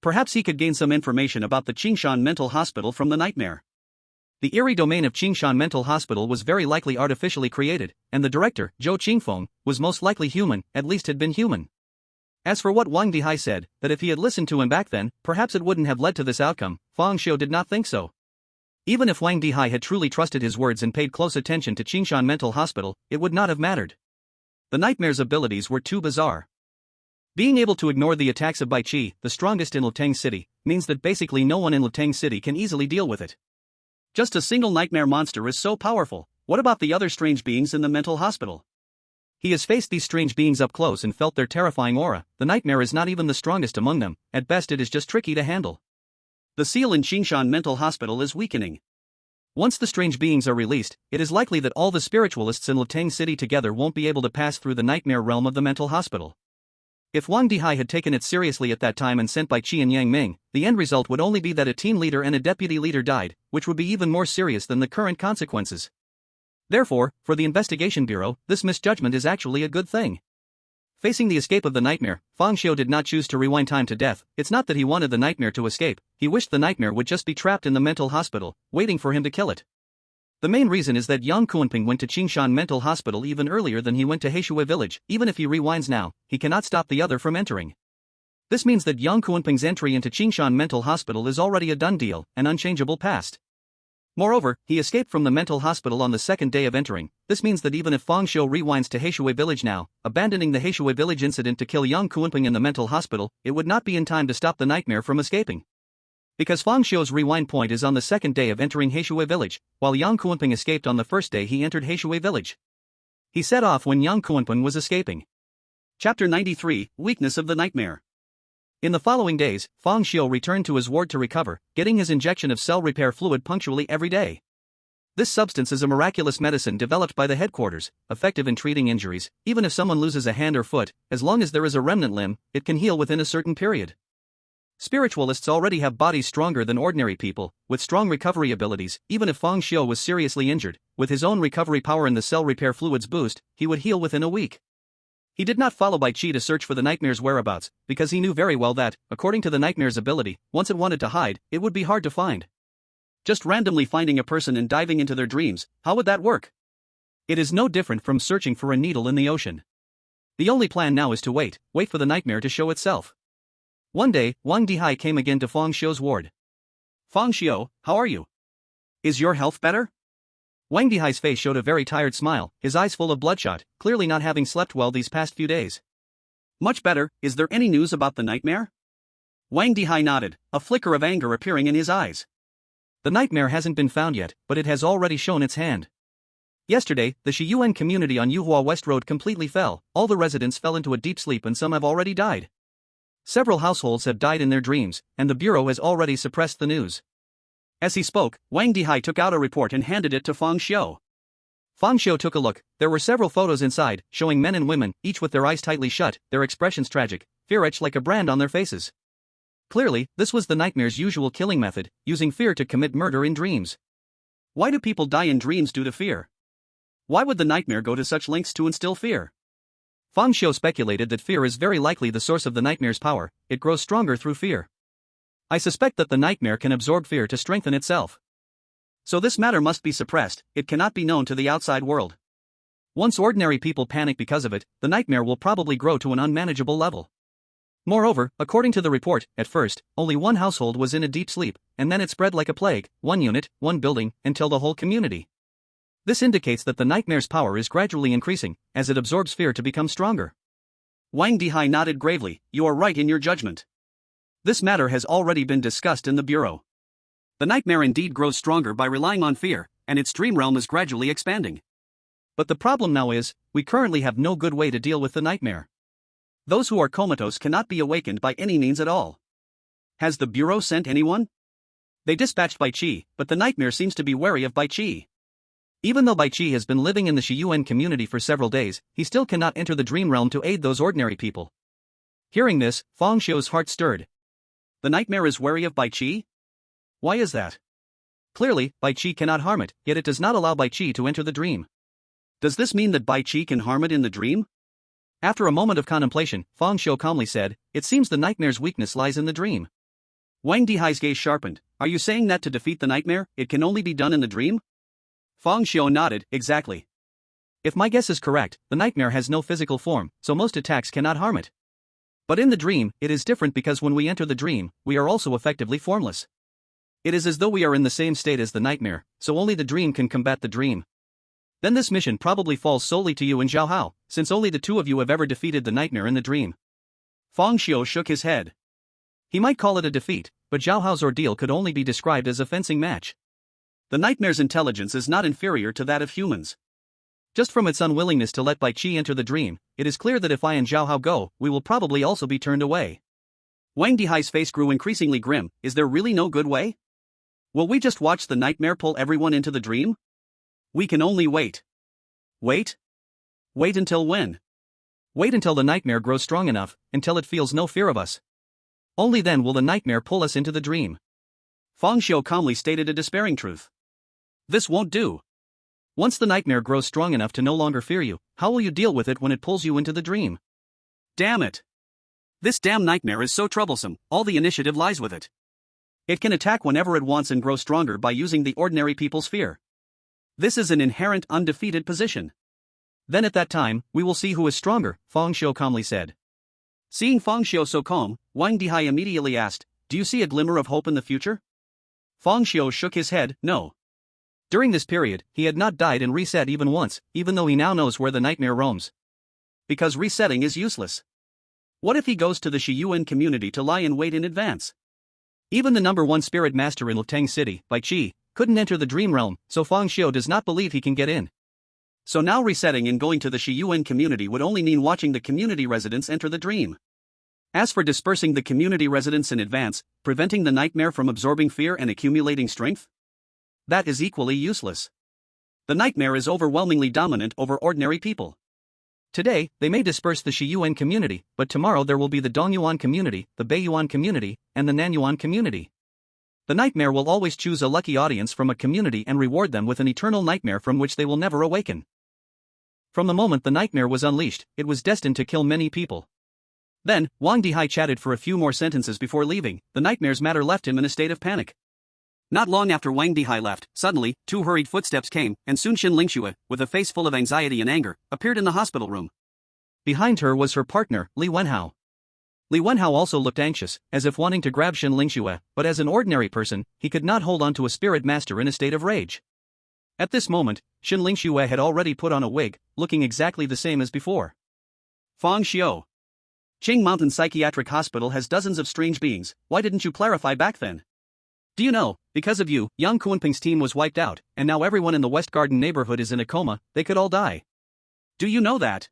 Perhaps he could gain some information about the Qingshan mental hospital from the nightmare. The Eerie domain of Qingshan Mental Hospital was very likely artificially created, and the director, Zhou Qingfeng, was most likely human, at least had been human. As for what Wang Dihai said, that if he had listened to him back then, perhaps it wouldn't have led to this outcome, Feng Xiu did not think so. Even if Wang Dihai had truly trusted his words and paid close attention to Qingshan Mental Hospital, it would not have mattered. The nightmare's abilities were too bizarre. Being able to ignore the attacks of Bai Chi, the strongest in Luteng City, means that basically no one in Luteng City can easily deal with it. Just a single nightmare monster is so powerful. What about the other strange beings in the mental hospital? He has faced these strange beings up close and felt their terrifying aura. The nightmare is not even the strongest among them, at best it is just tricky to handle. The seal in Qingshan Mental Hospital is weakening. Once the strange beings are released, it is likely that all the spiritualists in Luteng City together won't be able to pass through the nightmare realm of the mental hospital. If Wang Dihai had taken it seriously at that time and sent Bai Chi and Yang Ming, the end result would only be that a team leader and a deputy leader died, which would be even more serious than the current consequences. Therefore, for the investigation bureau, this misjudgment is actually a good thing. Facing the escape of the nightmare, Feng Xiu did not choose to rewind time to death. It's not that he wanted the nightmare to escape, he wished the nightmare would just be trapped in the mental hospital, waiting for him to kill it. The main reason is that Yang Kuanping went to Qingshan Mental Hospital even earlier than he went to Heishui Village. Even if he rewinds now, he cannot stop the other from entering. This means that Yang Kuanping's entry into Qingshan Mental Hospital is already a done deal, an unchangeable past. Moreover, he escaped from the mental hospital on the second day of entering. This means that even if Feng Xiu rewinds to Heishui Village now, abandoning the Heishui Village incident to kill Yang Kuanping in the mental hospital, it would not be in time to stop the nightmare from escaping. Because Feng Xiu's rewind point is on the second day of entering Heishui Village, while Yang Kuanping escaped on the first day he entered Heishui Village. He set off when Yang Kuanping was escaping. Chapter 93, Weakness of the Nightmare. In the following days, Feng Xiu returned to his ward to recover, getting his injection of cell repair fluid punctually every day. This substance is a miraculous medicine developed by the headquarters, effective in treating injuries. Even if someone loses a hand or foot, as long as there is a remnant limb, it can heal within a certain period. Spiritualists already have bodies stronger than ordinary people, with strong recovery abilities. Even if Feng Xiu was seriously injured, with his own recovery power and the cell repair fluid's boost, he would heal within a week. He did not follow Bai Chi to search for the nightmare's whereabouts, because he knew very well that, according to the nightmare's ability, once it wanted to hide, it would be hard to find. Just randomly finding a person and diving into their dreams, how would that work? It is no different from searching for a needle in the ocean. The only plan now is to wait for the nightmare to show itself. One day, Wang Dihai came again to Feng Xiu's ward. "Feng Xiu, how are you? Is your health better?" Wang Dihai's face showed a very tired smile, his eyes full of bloodshot, clearly not having slept well these past few days. "Much better. Is there any news about the nightmare?" Wang Dihai nodded, a flicker of anger appearing in his eyes. The nightmare hasn't been found yet, but it has already shown its hand. Yesterday, the Shiyuan community on Yuhua West Road completely fell. All the residents fell into a deep sleep and some have already died. Several households have died in their dreams, and the bureau has already suppressed the news. As he spoke, Wang Dihai took out a report and handed it to Feng Xiu. Feng Xiu took a look. There were several photos inside, showing men and women, each with their eyes tightly shut, their expressions tragic, fear etched like a brand on their faces. Clearly, this was the nightmare's usual killing method, using fear to commit murder in dreams. Why do people die in dreams due to fear? Why would the nightmare go to such lengths to instill fear? Feng Xiu speculated that fear is very likely the source of the nightmare's power. It grows stronger through fear. I suspect that the nightmare can absorb fear to strengthen itself. So this matter must be suppressed, it cannot be known to the outside world. Once ordinary people panic because of it, the nightmare will probably grow to an unmanageable level. Moreover, according to the report, at first, only one household was in a deep sleep, and then it spread like a plague, one unit, one building, until the whole community. This indicates that the nightmare's power is gradually increasing, as it absorbs fear to become stronger. Wang Dihai nodded gravely. You are right in your judgment. This matter has already been discussed in the bureau. The nightmare indeed grows stronger by relying on fear, and its dream realm is gradually expanding. But the problem now is, we currently have no good way to deal with the nightmare. Those who are comatose cannot be awakened by any means at all. Has the bureau sent anyone? They dispatched Bai Qi, but the nightmare seems to be wary of Bai Qi. Even though Bai Qi has been living in the Shiyuan community for several days, he still cannot enter the dream realm to aid those ordinary people. Hearing this, Fang Xiu's heart stirred. The nightmare is wary of Bai Qi? Why is that? Clearly, Bai Qi cannot harm it, yet it does not allow Bai Qi to enter the dream. Does this mean that Bai Qi can harm it in the dream? After a moment of contemplation, Fang Xiu calmly said, it seems the nightmare's weakness lies in the dream. Wang Dihai's gaze sharpened. Are you saying that to defeat the nightmare, it can only be done in the dream? Fang Xiu nodded. Exactly. If my guess is correct, the nightmare has no physical form, so most attacks cannot harm it. But in the dream, it is different because when we enter the dream, we are also effectively formless. It is as though we are in the same state as the nightmare, so only the dream can combat the dream. Then this mission probably falls solely to you and Zhao Hao, since only the two of you have ever defeated the nightmare in the dream. Fang Xiu shook his head. He might call it a defeat, but Zhao Hao's ordeal could only be described as a fencing match. The nightmare's intelligence is not inferior to that of humans. Just from its unwillingness to let Bai Qi enter the dream, it is clear that if I and Zhao Hao go, we will probably also be turned away. Wang Dihai's face grew increasingly grim. Is there really no good way? Will we just watch the nightmare pull everyone into the dream? We can only wait. Wait? Wait until when? Wait until the nightmare grows strong enough, until it feels no fear of us. Only then will the nightmare pull us into the dream. Fang Xiu calmly stated a despairing truth. This won't do. Once the nightmare grows strong enough to no longer fear you, how will you deal with it when it pulls you into the dream? Damn it. This damn nightmare is so troublesome, all the initiative lies with it. It can attack whenever it wants and grow stronger by using the ordinary people's fear. This is an inherent undefeated position. Then at that time, we will see who is stronger, Fang Xiu calmly said. Seeing Fang Xiu so calm, Wang Dihai immediately asked, do you see a glimmer of hope in the future? Fang Xiu shook his head, no. During this period, he had not died and reset even once, even though he now knows where the nightmare roams. Because resetting is useless. What if he goes to the Shiyuan community to lie in wait in advance? Even the number one spirit master in Luteng City, Bai Qi, couldn't enter the dream realm, so Fang Xiu does not believe he can get in. So now resetting and going to the Shiyuan community would only mean watching the community residents enter the dream. As for dispersing the community residents in advance, preventing the nightmare from absorbing fear and accumulating strength? That is equally useless. The nightmare is overwhelmingly dominant over ordinary people. Today, they may disperse the Shiyuan community, but tomorrow there will be the Dongyuan community, the Beiyuan community, and the Nanyuan community. The nightmare will always choose a lucky audience from a community and reward them with an eternal nightmare from which they will never awaken. From the moment the nightmare was unleashed, it was destined to kill many people. Then, Wang Dihai chatted for a few more sentences before leaving. The nightmare's matter left him in a state of panic. Not long after Wang Dihai left, suddenly, 2 hurried footsteps came, and soon Xin Lingxue, with a face full of anxiety and anger, appeared in the hospital room. Behind her was her partner, Li Wenhao. Li Wenhao also looked anxious, as if wanting to grab Xin Lingxue, but as an ordinary person, he could not hold on to a spirit master in a state of rage. At this moment, Xin Lingxue had already put on a wig, looking exactly the same as before. Fang Xiu. Qing Mountain Psychiatric Hospital has dozens of strange beings. Why didn't you clarify back then? Do you know, because of you, Yang Kunping's team was wiped out, and now everyone in the West Garden neighborhood is in a coma, they could all die. Do you know that?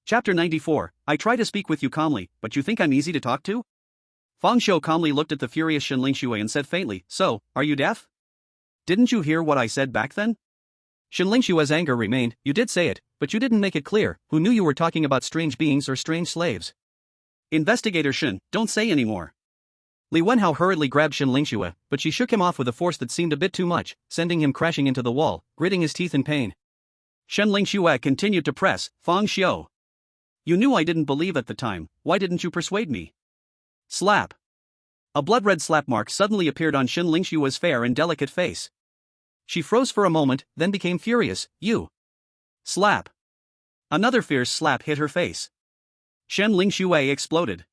Chapter 94, I try to speak with you calmly, but you think I'm easy to talk to? Fang Xiu calmly looked at the furious Xin Lingxue and said faintly, so, are you deaf? Didn't you hear what I said back then? Xin Lingxue's anger remained, you did say it, but you didn't make it clear, who knew you were talking about strange beings or strange slaves? Investigator Xin, don't say anymore. Li Wenhao hurriedly grabbed Xin Lingxue, but she shook him off with a force that seemed a bit too much, sending him crashing into the wall, gritting his teeth in pain. Xin Lingxue continued to press, Fang Xiu. You knew I didn't believe at the time, why didn't you persuade me? Slap. A blood-red slap mark suddenly appeared on Xin Lingxue's fair and delicate face. She froze for a moment, then became furious, you. Slap. Another fierce slap hit her face. Shen Lingxue exploded.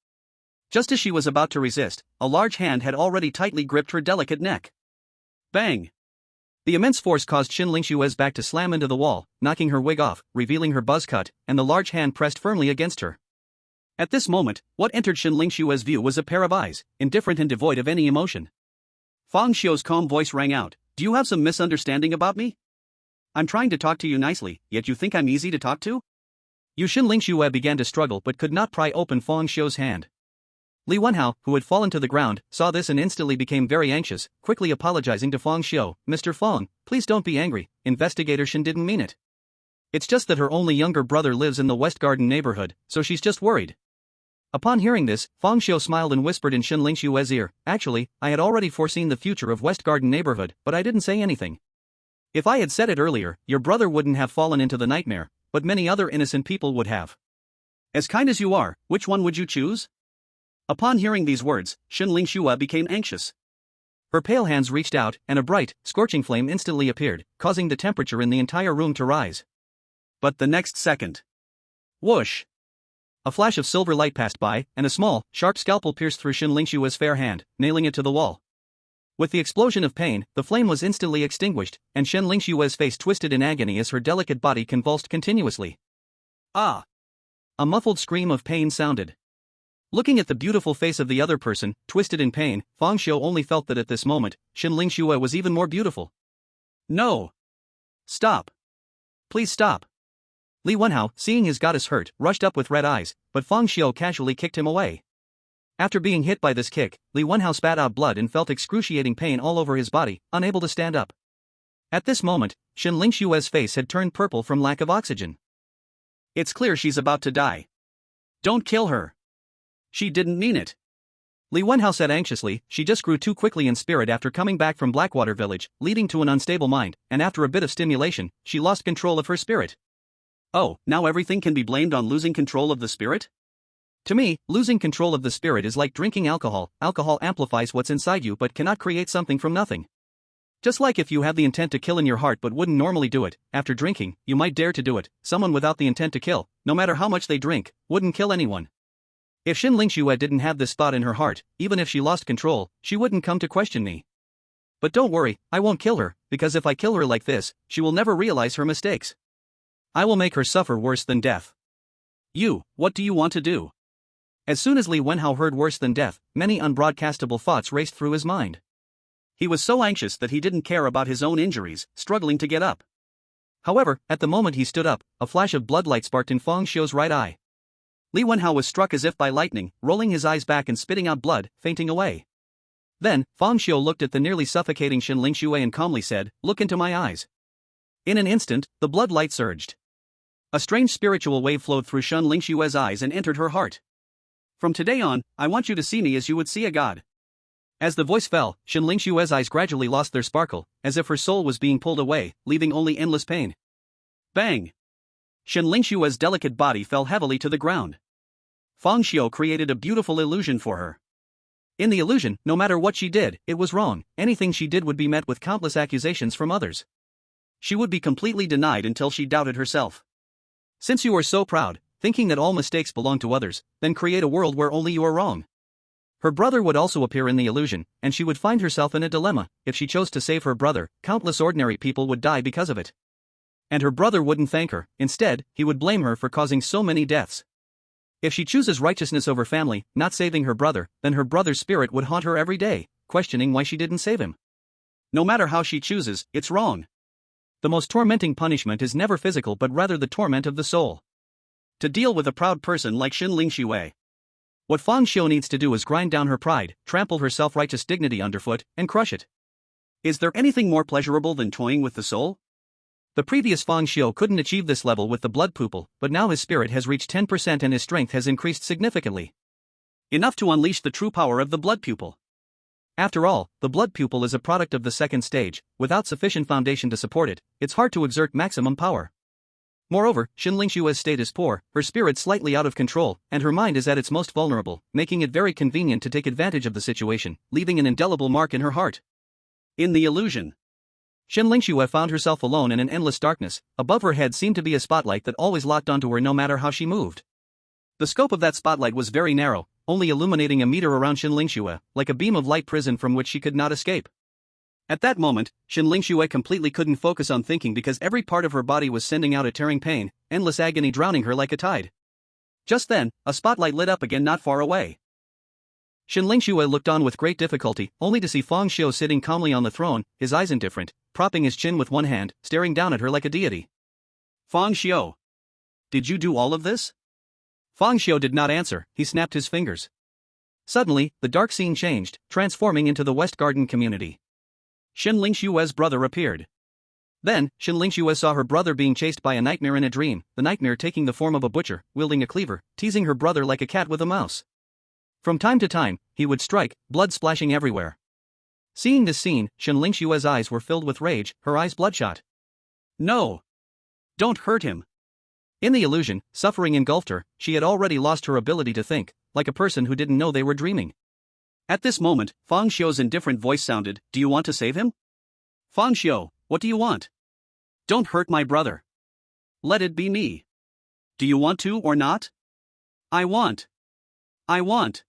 Just as she was about to resist, a large hand had already tightly gripped her delicate neck. Bang! The immense force caused Shen Lingxue's back to slam into the wall, knocking her wig off, revealing her buzz cut, and the large hand pressed firmly against her. At this moment, what entered Shen Lingxue's view was a pair of eyes, indifferent and devoid of any emotion. Fang Xiu's calm voice rang out, "Do you have some misunderstanding about me? I'm trying to talk to you nicely, yet you think I'm easy to talk to?" Shen Lingxue began to struggle but could not pry open Fang Xiu's hand. Li Wenhao, who had fallen to the ground, saw this and instantly became very anxious, quickly apologizing to Fang Xiu. "Mr. Fang, please don't be angry, Investigator Shen didn't mean it. It's just that her only younger brother lives in the West Garden neighborhood, so she's just worried." Upon hearing this, Fang Xiu smiled and whispered in Shen Lingxue's ear, "Actually, I had already foreseen the future of West Garden neighborhood, but I didn't say anything. If I had said it earlier, your brother wouldn't have fallen into the nightmare, but many other innocent people would have. As kind as you are, which one would you choose?" Upon hearing these words, Shen Lingxue became anxious. Her pale hands reached out, and a bright, scorching flame instantly appeared, causing the temperature in the entire room to rise. But the next second, whoosh! A flash of silver light passed by, and a small, sharp scalpel pierced through Shen Lingxue's fair hand, nailing it to the wall. With the explosion of pain, the flame was instantly extinguished, and Shen Lingxue's face twisted in agony as her delicate body convulsed continuously. Ah! A muffled scream of pain sounded. Looking at the beautiful face of the other person, twisted in pain, Fang Xiu only felt that at this moment, Shen Lingxue was even more beautiful. "No! Stop! Please stop!" Li Wenhao, seeing his goddess hurt, rushed up with red eyes, but Fang Xiu casually kicked him away. After being hit by this kick, Li Wenhao spat out blood and felt excruciating pain all over his body, unable to stand up. At this moment, Shen Lingxue's face had turned purple from lack of oxygen. "It's clear she's about to die. Don't kill her. She didn't mean it." Li Wenhao said anxiously, "She just grew too quickly in spirit after coming back from Blackwater Village, leading to an unstable mind, and after a bit of stimulation, she lost control of her spirit." "Oh, now everything can be blamed on losing control of the spirit?" "To me, losing control of the spirit is like drinking alcohol. Alcohol amplifies what's inside you but cannot create something from nothing. Just like if you have the intent to kill in your heart but wouldn't normally do it, after drinking, you might dare to do it. Someone without the intent to kill, no matter how much they drink, wouldn't kill anyone. If Shen Lingxue didn't have this thought in her heart, even if she lost control, she wouldn't come to question me. But don't worry, I won't kill her, because if I kill her like this, she will never realize her mistakes. I will make her suffer worse than death." What do you want to do?" As soon as Li Wenhao heard worse than death, many unbroadcastable thoughts raced through his mind. He was so anxious that he didn't care about his own injuries, struggling to get up. However, at the moment he stood up, a flash of bloodlight sparked in Fang Xiu's right eye. Li Wenhao was struck as if by lightning, rolling his eyes back and spitting out blood, fainting away. Then, Fang Xiu looked at the nearly suffocating Shen Lingxue and calmly said, "Look into my eyes." In an instant, the bloodlight surged. A strange spiritual wave flowed through Shen Lingxue's eyes and entered her heart. "From today on, I want you to see me as you would see a god." As the voice fell, Shen Lingxue's eyes gradually lost their sparkle, as if her soul was being pulled away, leaving only endless pain. Bang! Shen Lingxue's delicate body fell heavily to the ground. Fang Xiu created a beautiful illusion for her. In the illusion, no matter what she did, it was wrong. Anything she did would be met with countless accusations from others. She would be completely denied until she doubted herself. Since you are so proud, thinking that all mistakes belong to others, then create a world where only you are wrong. Her brother would also appear in the illusion, and she would find herself in a dilemma. If she chose to save her brother, countless ordinary people would die because of it. And her brother wouldn't thank her. Instead, he would blame her for causing so many deaths. If she chooses righteousness over family, not saving her brother, then her brother's spirit would haunt her every day, questioning why she didn't save him. No matter how she chooses, it's wrong. The most tormenting punishment is never physical but rather the torment of the soul. To deal with a proud person like Shen Lingxue, what Fang Xiu needs to do is grind down her pride, trample her self-righteous dignity underfoot, and crush it. Is there anything more pleasurable than toying with the soul? The previous Fang Xiu couldn't achieve this level with the blood pupil, but now his spirit has reached 10% and his strength has increased significantly. Enough to unleash the true power of the blood pupil. After all, the blood pupil is a product of the second stage. Without sufficient foundation to support it, it's hard to exert maximum power. Moreover, Shen Lingxue's state is poor, her spirit slightly out of control, and her mind is at its most vulnerable, making it very convenient to take advantage of the situation, leaving an indelible mark in her heart. In the illusion, Shen Lingxue found herself alone in an endless darkness. Above her head seemed to be a spotlight that always locked onto her no matter how she moved. The scope of that spotlight was very narrow, only illuminating a meter around Shen Lingxue, like a beam of light prison from which she could not escape. At that moment, Shen Lingxue completely couldn't focus on thinking because every part of her body was sending out a tearing pain, endless agony drowning her like a tide. Just then, a spotlight lit up again not far away. Shen Lingxue looked on with great difficulty, only to see Fang Xiu sitting calmly on the throne, his eyes indifferent, propping his chin with one hand, staring down at her like a deity. Fang Xiu. Did you do all of this? Fang Xiu did not answer, he snapped his fingers. Suddenly, the dark scene changed, transforming into the West Garden community. Shen Lingxue's brother appeared. Then, Shen Lingxue saw her brother being chased by a nightmare in a dream, the nightmare taking the form of a butcher, wielding a cleaver, teasing her brother like a cat with a mouse. From time to time, he would strike, blood splashing everywhere. Seeing this scene, Shen Lingxue's eyes were filled with rage, her eyes bloodshot. No! Don't hurt him! In the illusion, suffering engulfed her, she had already lost her ability to think, like a person who didn't know they were dreaming. At this moment, Fang Xiu's indifferent voice sounded, "Do you want to save him? Fang Xiu, what do you want? Don't hurt my brother. Let it be me. Do you want to or not? I want. I want."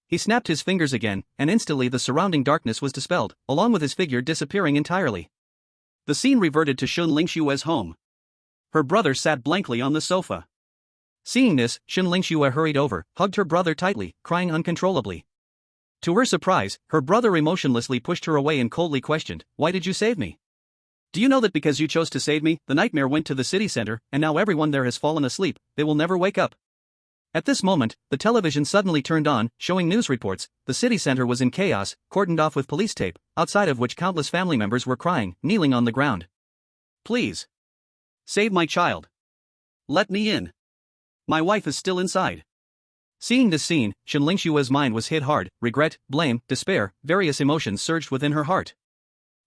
He snapped his fingers again, and instantly the surrounding darkness was dispelled, along with his figure disappearing entirely. The scene reverted to Shen Lingxue's home. Her brother sat blankly on the sofa. Seeing this, Shen Lingxue hurried over, hugged her brother tightly, crying uncontrollably. To her surprise, her brother emotionlessly pushed her away and coldly questioned, "Why did you save me? Do you know that because you chose to save me, the nightmare went to the city center, and now everyone there has fallen asleep, they will never wake up?" At this moment, the television suddenly turned on, showing news reports. The city center was in chaos, cordoned off with police tape, outside of which countless family members were crying, kneeling on the ground. "Please. Save my child. Let me in. My wife is still inside." Seeing this scene, Shen Lingxue's mind was hit hard. Regret, blame, despair, various emotions surged within her heart.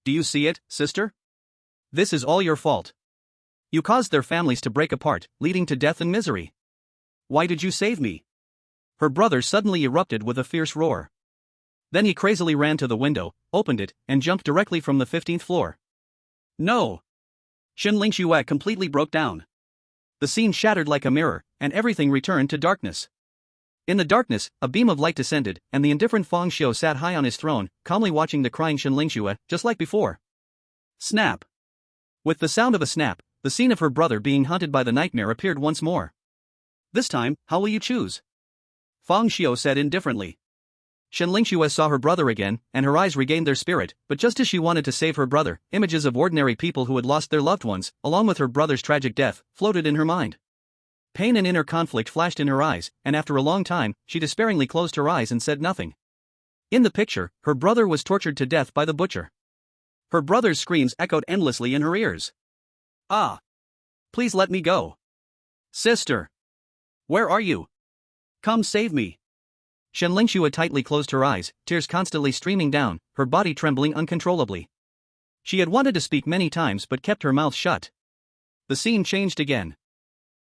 "Do you see it, sister? This is all your fault. You caused their families to break apart, leading to death and misery. Why did you save me?" Her brother suddenly erupted with a fierce roar. Then he crazily ran to the window, opened it, and jumped directly from the 15th floor. "No!" Shen Lingxue completely broke down. The scene shattered like a mirror, and everything returned to darkness. In the darkness, a beam of light descended, and the indifferent Fang Xiu sat high on his throne, calmly watching the crying Shen Lingxue, just like before. Snap! With the sound of a snap, the scene of her brother being hunted by the nightmare appeared once more. "This time, how will you choose?" Fang Xiu said indifferently. Shen Lingxue saw her brother again, and her eyes regained their spirit, but just as she wanted to save her brother, images of ordinary people who had lost their loved ones, along with her brother's tragic death, floated in her mind. Pain and inner conflict flashed in her eyes, and after a long time, she despairingly closed her eyes and said nothing. In the picture, her brother was tortured to death by the butcher. Her brother's screams echoed endlessly in her ears. "Ah! Please let me go. Sister! Where are you? Come save me." Shen Lingxue tightly closed her eyes, tears constantly streaming down, her body trembling uncontrollably. She had wanted to speak many times but kept her mouth shut. The scene changed again.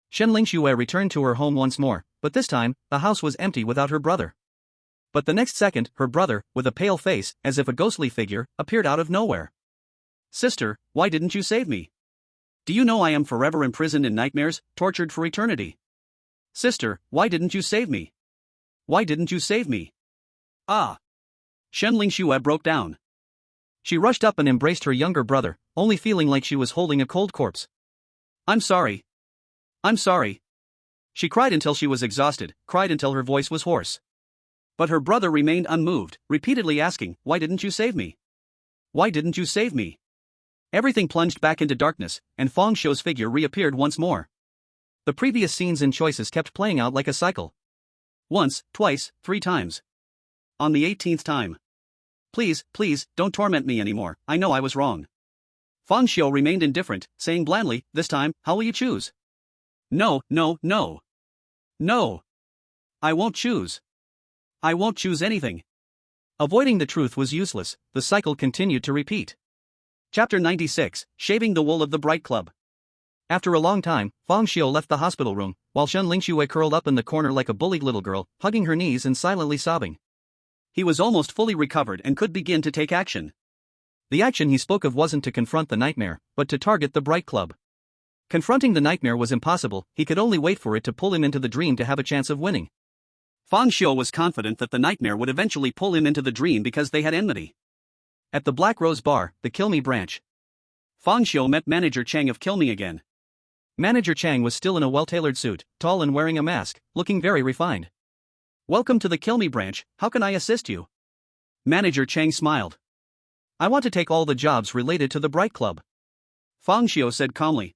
Shen Lingxue returned to her home once more, but this time, the house was empty without her brother. But the next second, her brother, with a pale face, as if a ghostly figure, appeared out of nowhere. "Sister, why didn't you save me? Do you know I am forever imprisoned in nightmares, tortured for eternity? Sister, why didn't you save me? Why didn't you save me?" "Ah!" Shen Lingxue broke down. She rushed up and embraced her younger brother, only feeling like she was holding a cold corpse. "I'm sorry. I'm sorry." She cried until she was exhausted, cried until her voice was hoarse. But her brother remained unmoved, repeatedly asking, "Why didn't you save me? Why didn't you save me?" Everything plunged back into darkness, and Fang Xiu's figure reappeared once more. The previous scenes and choices kept playing out like a cycle. Once, twice, 3 times. On the 18th time. "Please, please, don't torment me anymore, I know I was wrong." Fang Xiu remained indifferent, saying blandly, "This time, how will you choose?" "No, no, no. No. I won't choose. I won't choose anything." Avoiding the truth was useless, the cycle continued to repeat. Chapter 96, Shaving the Wool of the Bright Club. After a long time, Fang Xiu left the hospital room, while Shen Lingxue curled up in the corner like a bullied little girl, hugging her knees and silently sobbing. He was almost fully recovered and could begin to take action. The action he spoke of wasn't to confront the nightmare, but to target the Bright Club. Confronting the nightmare was impossible, he could only wait for it to pull him into the dream to have a chance of winning. Fang Xiu was confident that the nightmare would eventually pull him into the dream because they had enmity. At the Black Rose Bar, the Kill Me branch, Fang Xiu met Manager Chang of Kill Me again. Manager Chang was still in a well-tailored suit, tall and wearing a mask, looking very refined. Welcome to the Kill Me branch, how can I assist you? Manager Chang smiled. I want to take all the jobs related to the Bright Club, Fang Xiu said calmly.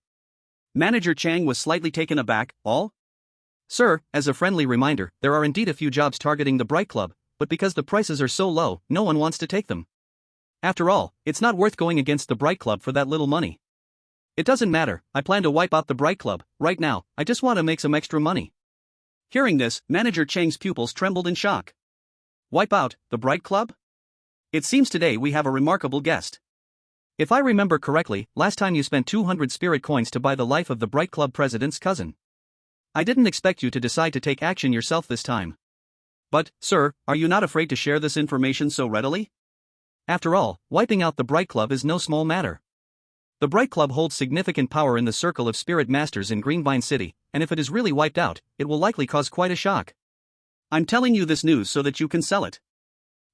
Manager Chang was slightly taken aback. All? Sir, as a friendly reminder, there are indeed a few jobs targeting the Bright Club, but because the prices are so low, no one wants to take them. After all, it's not worth going against the Bright Club for that little money. It doesn't matter, I plan to wipe out the Bright Club. Right now, I just want to make some extra money. Hearing this, Manager Chang's pupils trembled in shock. Wipe out the Bright Club? It seems today we have a remarkable guest. If I remember correctly, last time you spent 200 spirit coins to buy the life of the Bright Club president's cousin. I didn't expect you to decide to take action yourself this time. But, sir, are you not afraid to share this information so readily? After all, wiping out the Bright Club is no small matter. The Bright Club holds significant power in the circle of spirit masters in Greenvine City, and if it is really wiped out, it will likely cause quite a shock. I'm telling you this news so that you can sell it.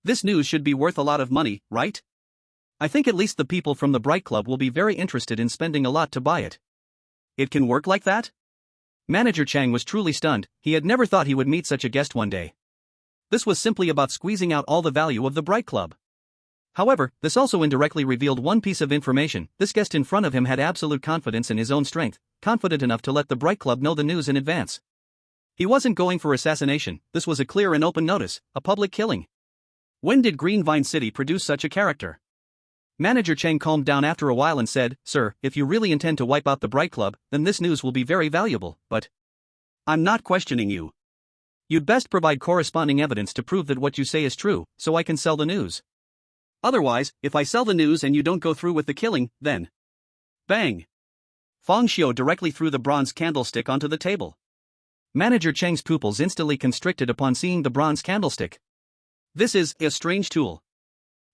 This news should be worth a lot of money, right? I think at least the people from the Bright Club will be very interested in spending a lot to buy it. It can work like that? Manager Chang was truly stunned, he had never thought he would meet such a guest one day. This was simply about squeezing out all the value of the Bright Club. However, this also indirectly revealed one piece of information: this guest in front of him had absolute confidence in his own strength, confident enough to let the Bright Club know the news in advance. He wasn't going for assassination, this was a clear and open notice, a public killing. When did Greenvine City produce such a character? Manager Chang calmed down after a while and said, Sir, if you really intend to wipe out the Bright Club, then this news will be very valuable, but I'm not questioning you. You'd best provide corresponding evidence to prove that what you say is true, so I can sell the news. Otherwise, if I sell the news and you don't go through with the killing, then... Bang! Fang Xiu directly threw the bronze candlestick onto the table. Manager Chang's pupils instantly constricted upon seeing the bronze candlestick. This is a strange tool.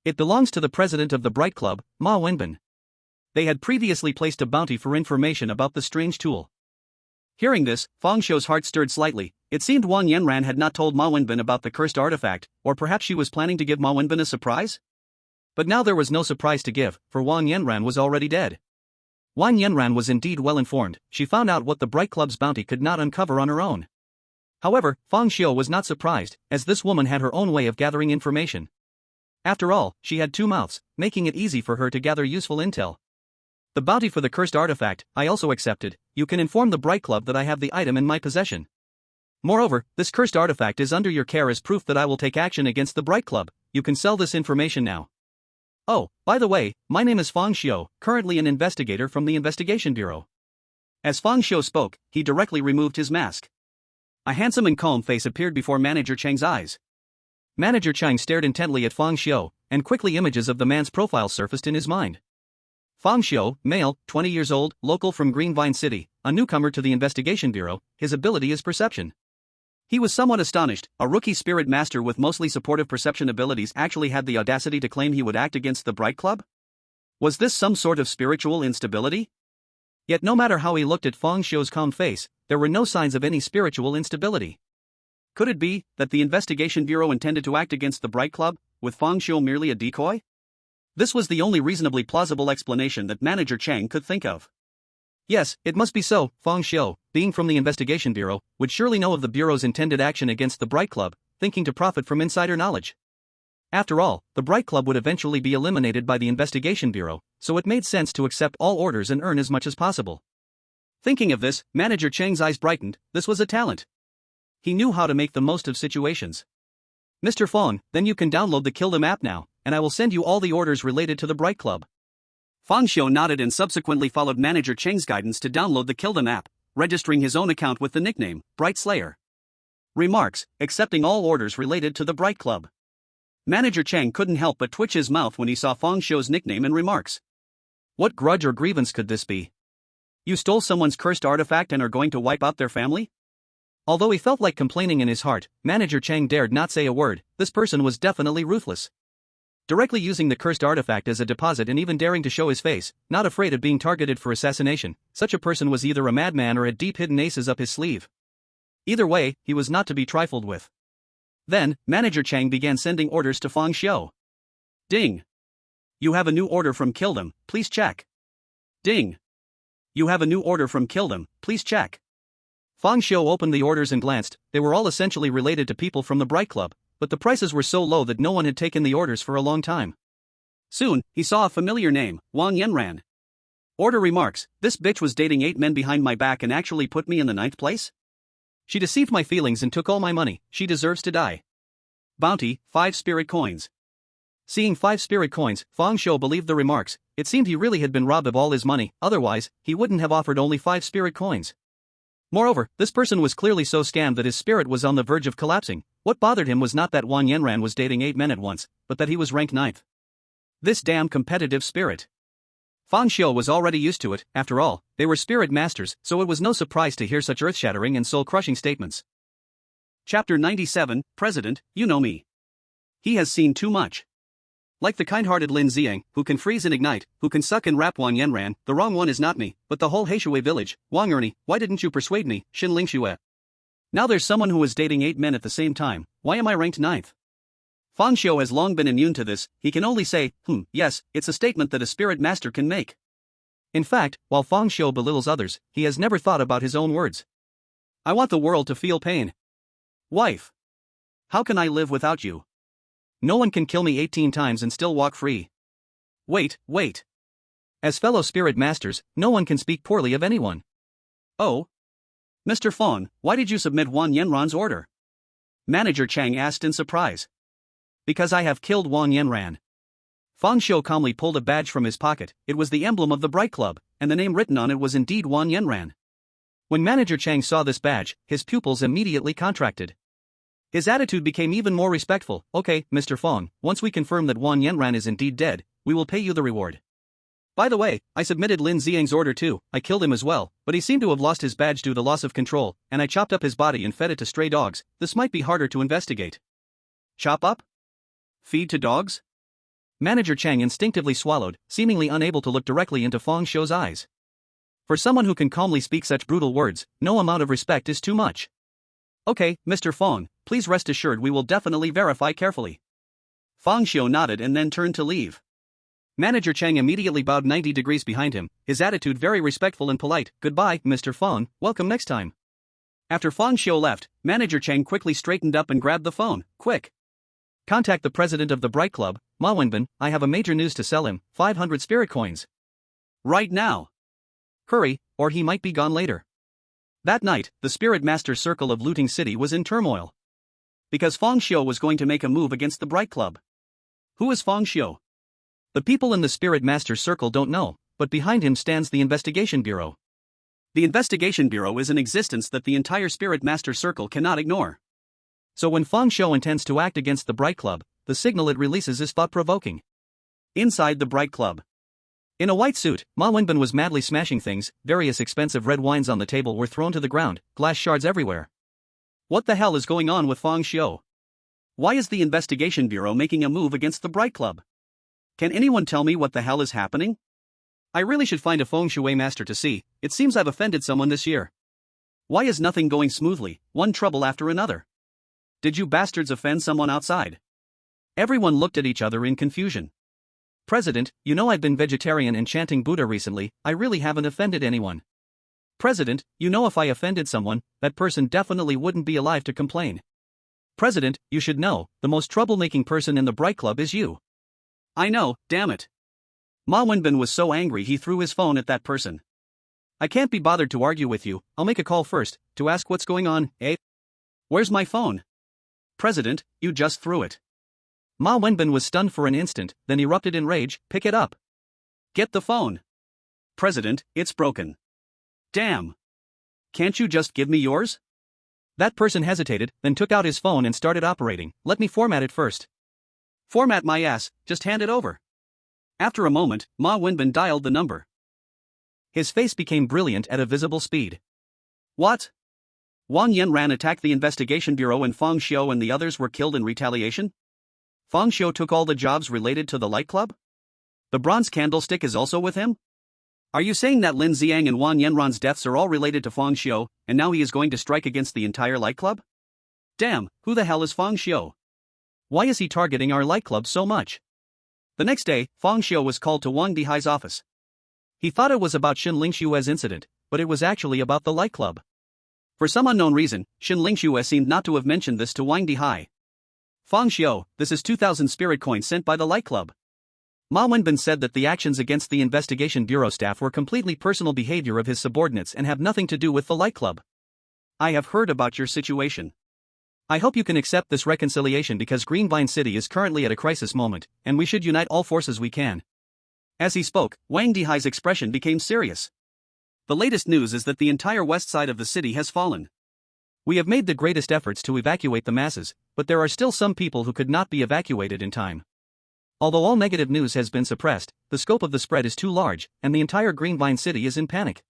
It belongs to the president of the Bright Club, Ma Wenbin. They had previously placed a bounty for information about the strange tool. Hearing this, Fang Xiu's heart stirred slightly. It seemed Wang Yanran had not told Ma Wenbin about the cursed artifact, or perhaps she was planning to give Ma Wenbin a surprise? But now there was no surprise to give, for Wang Yanran was already dead. Wang Yanran was indeed well informed, she found out what the Bright Club's bounty could not uncover on her own. However, Fang Xiu was not surprised, as this woman had her own way of gathering information. After all, she had two mouths, making it easy for her to gather useful intel. The bounty for the cursed artifact, I also accepted. You can inform the Bright Club that I have the item in my possession. Moreover, this cursed artifact is under your care as proof that I will take action against the Bright Club. You can sell this information now. Oh, by the way, my name is Fang Xiu, currently an investigator from the Investigation Bureau. As Fang Xiu spoke, he directly removed his mask. A handsome and calm face appeared before Manager Chang's eyes. Manager Chang stared intently at Fang Xiu, and quickly images of the man's profile surfaced in his mind. Fang Xiu, male, 20 years old, local from Greenvine City, a newcomer to the Investigation Bureau, his ability is perception. He was somewhat astonished, a rookie spirit master with mostly supportive perception abilities actually had the audacity to claim he would act against the Bright Club? Was this some sort of spiritual instability? Yet no matter how he looked at Fang Xiu's calm face, there were no signs of any spiritual instability. Could it be that the Investigation Bureau intended to act against the Bright Club, with Fang Xiu merely a decoy? This was the only reasonably plausible explanation that Manager Chang could think of. Yes, it must be so. Fang Xiu, being from the Investigation Bureau, would surely know of the Bureau's intended action against the Bright Club, thinking to profit from insider knowledge. After all, the Bright Club would eventually be eliminated by the Investigation Bureau, so it made sense to accept all orders and earn as much as possible. Thinking of this, Manager Chang's eyes brightened. This was a talent. He knew how to make the most of situations. Mr. Fang, then you can download the Kill Them app now, and I will send you all the orders related to the Bright Club. Fang Xiu nodded and subsequently followed Manager Chang's guidance to download the Kill Them app, registering his own account with the nickname, Bright Slayer. Remarks: accepting all orders related to the Bright Club. Manager Chang couldn't help but twitch his mouth when he saw Fang Xiu's nickname and remarks. What grudge or grievance could this be? You stole someone's cursed artifact and are going to wipe out their family? Although he felt like complaining in his heart, Manager Chang dared not say a word. This person was definitely ruthless. Directly using the cursed artifact as a deposit and even daring to show his face, not afraid of being targeted for assassination, such a person was either a madman or had deep hidden aces up his sleeve. Either way, he was not to be trifled with. Then, Manager Chang began sending orders to Fang Xiu. Ding. You have a new order from Kill Them, please check. Ding. You have a new order from Kill Them, please check. Fang Xiu opened the orders and glanced. They were all essentially related to people from the Bright Club, but the prices were so low that no one had taken the orders for a long time. Soon, he saw a familiar name, Wang Yanran. Order remarks, this bitch was dating 8 men behind my back and actually put me in the 9th place? She deceived my feelings and took all my money, she deserves to die. Bounty, 5 spirit coins. Seeing 5 spirit coins, Fang Xiu believed the remarks. It seemed he really had been robbed of all his money, otherwise, he wouldn't have offered only 5 spirit coins. Moreover, this person was clearly so scammed that his spirit was on the verge of collapsing. What bothered him was not that Wang Yanran was dating 8 men at once, but that he was ranked 9th. This damn competitive spirit. Fang Xiu was already used to it, after all, they were spirit masters, so it was no surprise to hear such earth-shattering and soul-crushing statements. Chapter 97, President, you know me. He has seen too much. Like the kind-hearted Lin Ziang, who can freeze and ignite, who can suck and wrap Wang Yanran, the wrong one is not me, but the whole Heishui village. Wang Ernie, why didn't you persuade me, Xin Ling Xue? Now there's someone who is dating 8 men at the same time, why am I ranked 9th? Fang Xiu has long been immune to this, he can only say, yes, it's a statement that a spirit master can make. In fact, while Fang Xiu belittles others, he has never thought about his own words. I want the world to feel pain. Wife. How can I live without you? No one can kill me 18 times and still walk free. Wait. As fellow spirit masters, no one can speak poorly of anyone. Oh? Mr. Fong, why did you submit Wang Yanran's order? Manager Chang asked in surprise. Because I have killed Wang Yanran. Fang Xiu calmly pulled a badge from his pocket. It was the emblem of the Bright Club, and the name written on it was indeed Wang Yanran. When Manager Chang saw this badge, his pupils immediately contracted. His attitude became even more respectful. Okay, Mr. Fong, once we confirm that Wang Yanran is indeed dead, we will pay you the reward. By the way, I submitted Lin Ziang's order too. I killed him as well, but he seemed to have lost his badge due to loss of control, and I chopped up his body and fed it to stray dogs. This might be harder to investigate. Chop up? Feed to dogs? Manager Chang instinctively swallowed, seemingly unable to look directly into Fang Xiu's eyes. For someone who can calmly speak such brutal words, no amount of respect is too much. Okay, Mr. Fong, please rest assured we will definitely verify carefully. Fang Xiu nodded and then turned to leave. Manager Chang immediately bowed 90 degrees behind him, his attitude very respectful and polite. Goodbye, Mr. Fong, welcome next time. After Fang Xiu left, Manager Chang quickly straightened up and grabbed the phone. Quick. Contact the president of the Bright Club, Ma Wenbin, I have a major news to sell him, 500 spirit coins. Right now. Hurry, or he might be gone later. That night, the Spirit Master Circle of Looting City was in turmoil. Because Fang Xiu was going to make a move against the Bright Club. Who is Fang Xiu? The people in the Spirit Master Circle don't know, but behind him stands the Investigation Bureau. The Investigation Bureau is an existence that the entire Spirit Master Circle cannot ignore. So when Fang Xiu intends to act against the Bright Club, the signal it releases is thought-provoking. Inside the Bright Club. In a white suit, Ma Wenbin was madly smashing things. Various expensive red wines on the table were thrown to the ground, glass shards everywhere. What the hell is going on with Fang Xiu? Why is the Investigation Bureau making a move against the Bright Club? Can anyone tell me what the hell is happening? I really should find a Feng Shui master to see. It seems I've offended someone this year. Why is nothing going smoothly, one trouble after another? Did you bastards offend someone outside? Everyone looked at each other in confusion. President, you know I've been vegetarian and chanting Buddha recently, I really haven't offended anyone. President, you know if I offended someone, that person definitely wouldn't be alive to complain. President, you should know, the most troublemaking person in the Bright Club is you. I know, damn it. Ma Wenbin was so angry he threw his phone at that person. I can't be bothered to argue with you, I'll make a call first, to ask what's going on, eh? Where's my phone? President, you just threw it. Ma Wenbin was stunned for an instant, then erupted in rage. Pick it up. Get the phone. President, it's broken. Damn. Can't you just give me yours? That person hesitated, then took out his phone and started operating. Let me format it first. Format my ass, just hand it over. After a moment, Ma Wenbin dialed the number. His face became brilliant at a visible speed. What? Wang Yanran attacked the Investigation Bureau and Fang Xiu and the others were killed in retaliation? Fang Xiu took all the jobs related to the light club? The bronze candlestick is also with him? Are you saying that Lin Xiang and Wang Yanran's deaths are all related to Fang Xiu, and now he is going to strike against the entire light club? Damn, who the hell is Fang Xiu? Why is he targeting our light club so much? The next day, Fang Xiu was called to Wang Dihai's office. He thought it was about Xin Lingshue's incident, but it was actually about the light club. For some unknown reason, Xin Lingxue seemed not to have mentioned this to Wang Dihai. Fang Xiu, this is 2,000 spirit coins sent by the light club. Ma Wenbin said that the actions against the investigation bureau staff were completely personal behavior of his subordinates and have nothing to do with the light club. I have heard about your situation. I hope you can accept this reconciliation because Greenvine City is currently at a crisis moment, and we should unite all forces we can. As he spoke, Wang Dihai's expression became serious. The latest news is that the entire west side of the city has fallen. We have made the greatest efforts to evacuate the masses, but there are still some people who could not be evacuated in time. Although all negative news has been suppressed, the scope of the spread is too large, and the entire Greenvine City is in panic.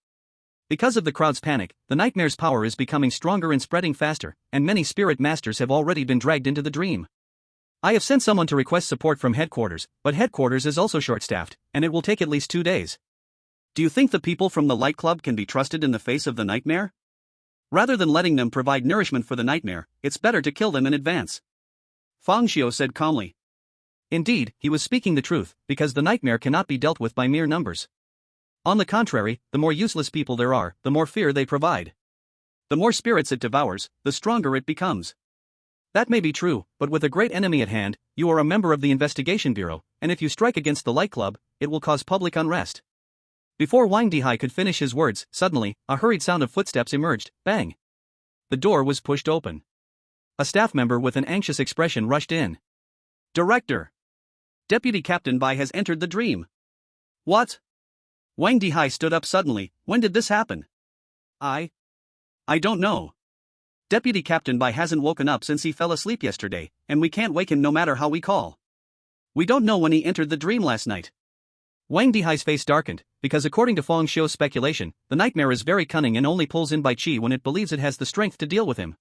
Because of the crowd's panic, the nightmare's power is becoming stronger and spreading faster, and many spirit masters have already been dragged into the dream. I have sent someone to request support from headquarters, but headquarters is also short-staffed, and it will take at least 2 days. Do you think the people from the Light Club can be trusted in the face of the nightmare? Rather than letting them provide nourishment for the nightmare, it's better to kill them in advance. Fang Xiu said calmly. Indeed, he was speaking the truth, because the nightmare cannot be dealt with by mere numbers. On the contrary, the more useless people there are, the more fear they provide. The more spirits it devours, the stronger it becomes. That may be true, but with a great enemy at hand, you are a member of the investigation bureau, and if you strike against the Light Club, it will cause public unrest. Before Wang Dihai could finish his words, suddenly, a hurried sound of footsteps emerged. Bang! The door was pushed open. A staff member with an anxious expression rushed in. Director! Deputy Captain Bai has entered the dream. What? Wang Dihai stood up suddenly. When did this happen? I don't know. Deputy Captain Bai hasn't woken up since he fell asleep yesterday, and we can't wake him no matter how we call. We don't know when he entered the dream last night. Wang Dihai's face darkened, because according to Fang Xiu's speculation, the nightmare is very cunning and only pulls in Bai Qi when it believes it has the strength to deal with him.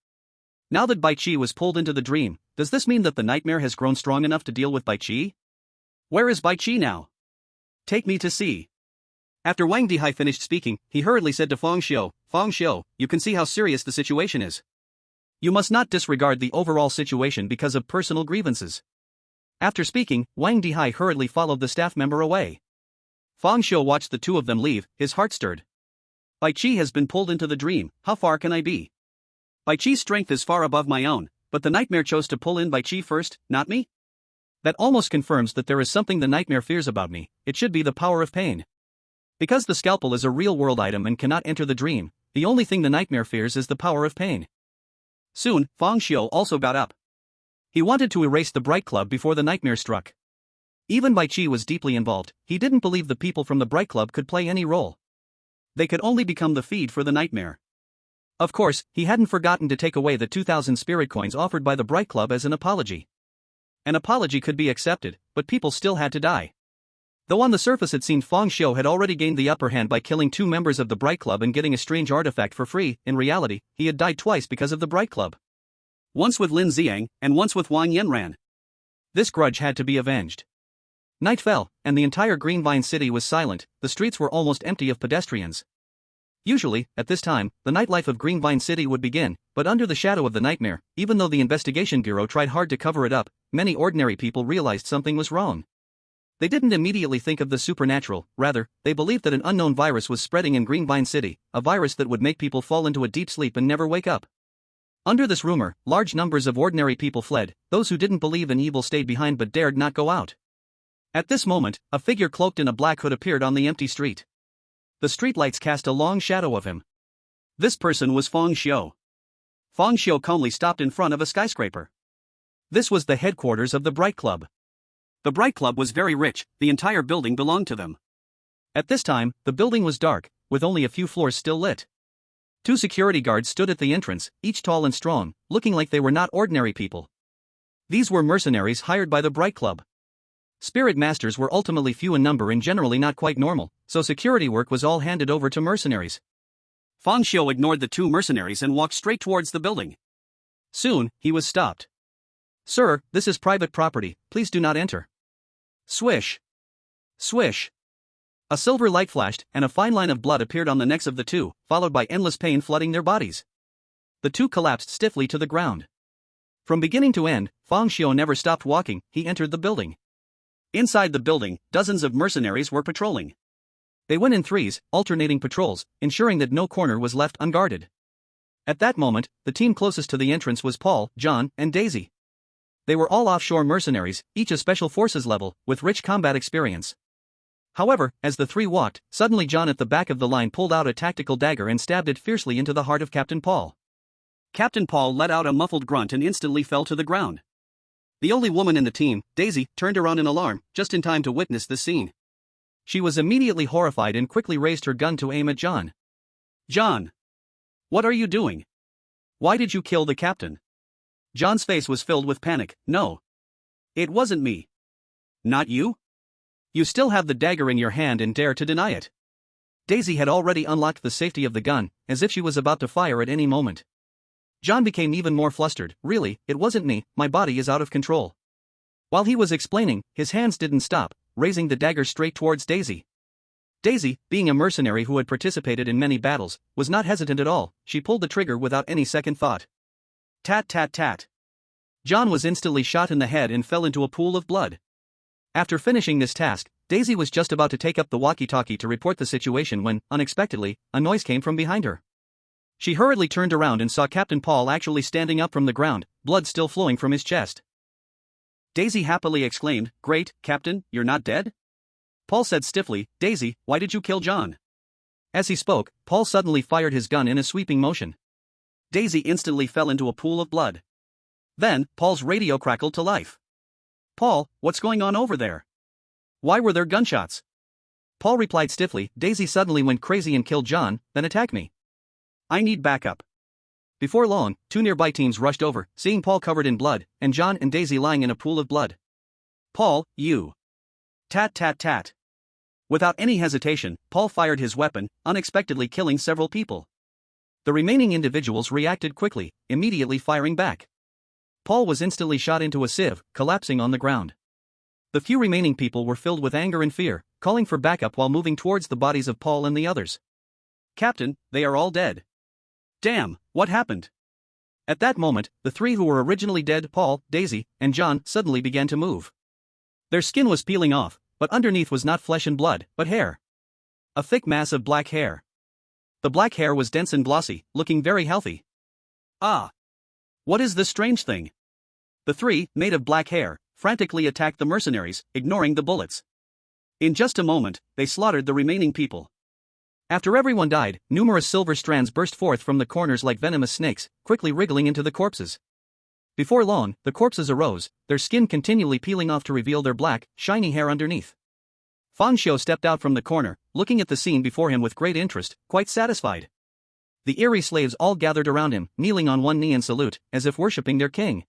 Now that Bai Qi was pulled into the dream, does this mean that the nightmare has grown strong enough to deal with Bai Qi? Where is Bai Qi now? Take me to see. After Wang Dihai finished speaking, he hurriedly said to Fang Xiu, you can see how serious the situation is. You must not disregard the overall situation because of personal grievances. After speaking, Wang Dihai hurriedly followed the staff member away. Fang Xiu watched the two of them leave, his heart stirred. Bai Qi has been pulled into the dream, how far can I be? Bai Qi's strength is far above my own, but the nightmare chose to pull in Bai Qi first, not me? That almost confirms that there is something the nightmare fears about me. It should be the power of pain. Because the scalpel is a real-world item and cannot enter the dream, the only thing the nightmare fears is the power of pain. Soon, Fang Xiu also got up. He wanted to erase the Bright Club before the nightmare struck. Even Bai Qi was deeply involved. He didn't believe the people from the Bright Club could play any role. They could only become the feed for the nightmare. Of course, he hadn't forgotten to take away the 2,000 spirit coins offered by the Bright Club as an apology. An apology could be accepted, but people still had to die. Though on the surface it seemed Fang Xiu had already gained the upper hand by killing 2 members of the Bright Club and getting a strange artifact for free, in reality, he had died twice because of the Bright Club. Once with Lin Xiang, and once with Wang Yanran. This grudge had to be avenged. Night fell, and the entire Greenvine City was silent. The streets were almost empty of pedestrians. Usually, at this time, the nightlife of Greenvine City would begin, but under the shadow of the nightmare, even though the investigation bureau tried hard to cover it up, many ordinary people realized something was wrong. They didn't immediately think of the supernatural, rather, they believed that an unknown virus was spreading in Greenvine City, a virus that would make people fall into a deep sleep and never wake up. Under this rumor, large numbers of ordinary people fled. Those who didn't believe in evil stayed behind but dared not go out. At this moment, a figure cloaked in a black hood appeared on the empty street. The streetlights cast a long shadow of him. This person was Fang Xiu. Fang Xiu calmly stopped in front of a skyscraper. This was the headquarters of the Bright Club. The Bright Club was very rich, the entire building belonged to them. At this time, the building was dark, with only a few floors still lit. 2 security guards stood at the entrance, each tall and strong, looking like they were not ordinary people. These were mercenaries hired by the Bright Club. Spirit masters were ultimately few in number and generally not quite normal, so security work was all handed over to mercenaries. Fang Xiu ignored the 2 mercenaries and walked straight towards the building. Soon, he was stopped. Sir, this is private property, please do not enter. Swish. Swish. A silver light flashed, and a fine line of blood appeared on the necks of the two, followed by endless pain flooding their bodies. The two collapsed stiffly to the ground. From beginning to end, Fang Xiu never stopped walking. He entered the building. Inside the building, dozens of mercenaries were patrolling. They went in threes, alternating patrols, ensuring that no corner was left unguarded. At that moment, the team closest to the entrance was Paul, John, and Daisy. They were all offshore mercenaries, each a special forces level, with rich combat experience. However, as the three walked, suddenly John at the back of the line pulled out a tactical dagger and stabbed it fiercely into the heart of Captain Paul. Captain Paul let out a muffled grunt and instantly fell to the ground. The only woman in the team, Daisy, turned around in alarm, just in time to witness this scene. She was immediately horrified and quickly raised her gun to aim at John. John! What are you doing? Why did you kill the captain? John's face was filled with panic. No. It wasn't me. Not you? You still have the dagger in your hand and dare to deny it. Daisy had already unlocked the safety of the gun, as if she was about to fire at any moment. John became even more flustered. Really, it wasn't me, my body is out of control. While he was explaining, his hands didn't stop, raising the dagger straight towards Daisy. Daisy, being a mercenary who had participated in many battles, was not hesitant at all. She pulled the trigger without any second thought. Tat tat tat. John was instantly shot in the head and fell into a pool of blood. After finishing this task, Daisy was just about to take up the walkie-talkie to report the situation when, unexpectedly, a noise came from behind her. She hurriedly turned around and saw Captain Paul actually standing up from the ground, blood still flowing from his chest. Daisy happily exclaimed, "Great, Captain, you're not dead?" Paul said stiffly, "Daisy, why did you kill John?" As he spoke, Paul suddenly fired his gun in a sweeping motion. Daisy instantly fell into a pool of blood. Then, Paul's radio crackled to life. "Paul, what's going on over there? Why were there gunshots?" Paul replied stiffly, "Daisy suddenly went crazy and killed John, then attacked me. I need backup." Before long, two nearby teams rushed over, seeing Paul covered in blood, and John and Daisy lying in a pool of blood. "Paul, you." Tat tat tat. Without any hesitation, Paul fired his weapon, unexpectedly killing several people. The remaining individuals reacted quickly, immediately firing back. Paul was instantly shot into a sieve, collapsing on the ground. The few remaining people were filled with anger and fear, calling for backup while moving towards the bodies of Paul and the others. "Captain, they are all dead." "Damn, what happened?" At that moment, the three who were originally dead, Paul, Daisy, and John, suddenly began to move. Their skin was peeling off, but underneath was not flesh and blood, but hair. A thick mass of black hair. The black hair was dense and glossy, looking very healthy. Ah! What is this strange thing? The three, made of black hair, frantically attacked the mercenaries, ignoring the bullets. In just a moment, they slaughtered the remaining people. After everyone died, numerous silver strands burst forth from the corners like venomous snakes, quickly wriggling into the corpses. Before long, the corpses arose, their skin continually peeling off to reveal their black, shiny hair underneath. Fang Xiu stepped out from the corner, looking at the scene before him with great interest, quite satisfied. The Eerie slaves all gathered around him, kneeling on one knee in salute, as if worshipping their king.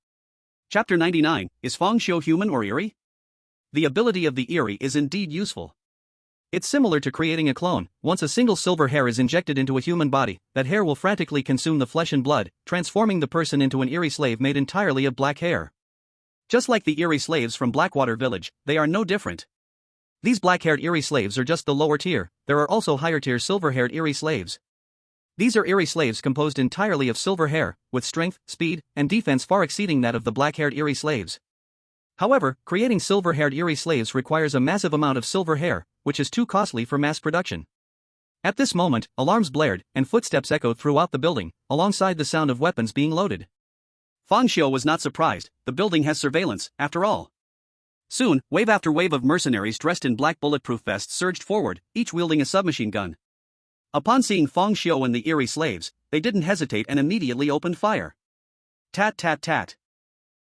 Chapter 99, Is Fang Xiu human or Eerie? The ability of the Eerie is indeed useful. It's similar to creating a clone. Once a single silver hair is injected into a human body, that hair will frantically consume the flesh and blood, transforming the person into an Eerie slave made entirely of black hair. Just like the Eerie slaves from Blackwater Village, they are no different. These black-haired Eerie slaves are just the lower tier. There are also higher-tier silver-haired Eerie slaves. These are Eerie slaves composed entirely of silver hair, with strength, speed, and defense far exceeding that of the black-haired Eerie slaves. However, creating silver-haired Eerie slaves requires a massive amount of silver hair, which is too costly for mass production. At this moment, alarms blared, and footsteps echoed throughout the building, alongside the sound of weapons being loaded. Fang Xiu was not surprised. The building has surveillance, after all. Soon, wave after wave of mercenaries dressed in black bulletproof vests surged forward, each wielding a submachine gun. Upon seeing Fang Xiu and the Eerie slaves, they didn't hesitate and immediately opened fire. Tat tat tat.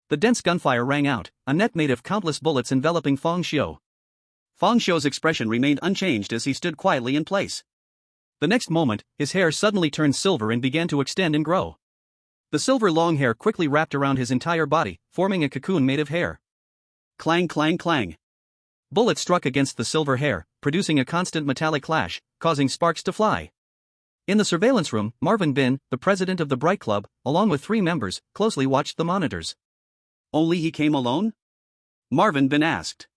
The dense gunfire rang out, a net made of countless bullets enveloping Fang Xiu. Fang Xiu's expression remained unchanged as he stood quietly in place. The next moment, his hair suddenly turned silver and began to extend and grow. The silver long hair quickly wrapped around his entire body, forming a cocoon made of hair. Clang clang clang. Bullets struck against the silver hair, producing a constant metallic clash, causing sparks to fly. In the surveillance room, Marvin Bin, the president of the Bright Club, along with 3 members, closely watched the monitors. Only he came alone? Marvin Bin asked.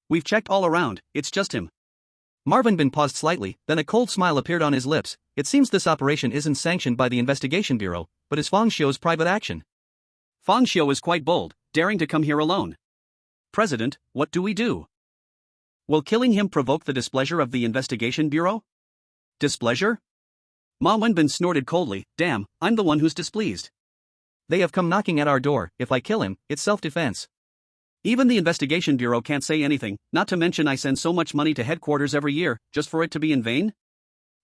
We've checked all around, it's just him. Marvin Bin paused slightly, then a cold smile appeared on his lips. It seems this operation isn't sanctioned by the investigation bureau, but is Fang Xiu's private action. Fang Xiu is quite bold, daring to come here alone. President, what do we do? Will killing him provoke the displeasure of the investigation bureau? Displeasure? Ma Wenbin snorted coldly. Damn, I'm the one who's displeased. They have come knocking at our door. If I kill him, it's self-defense. Even the investigation bureau can't say anything, not to mention I send so much money to headquarters every year, just for it to be in vain?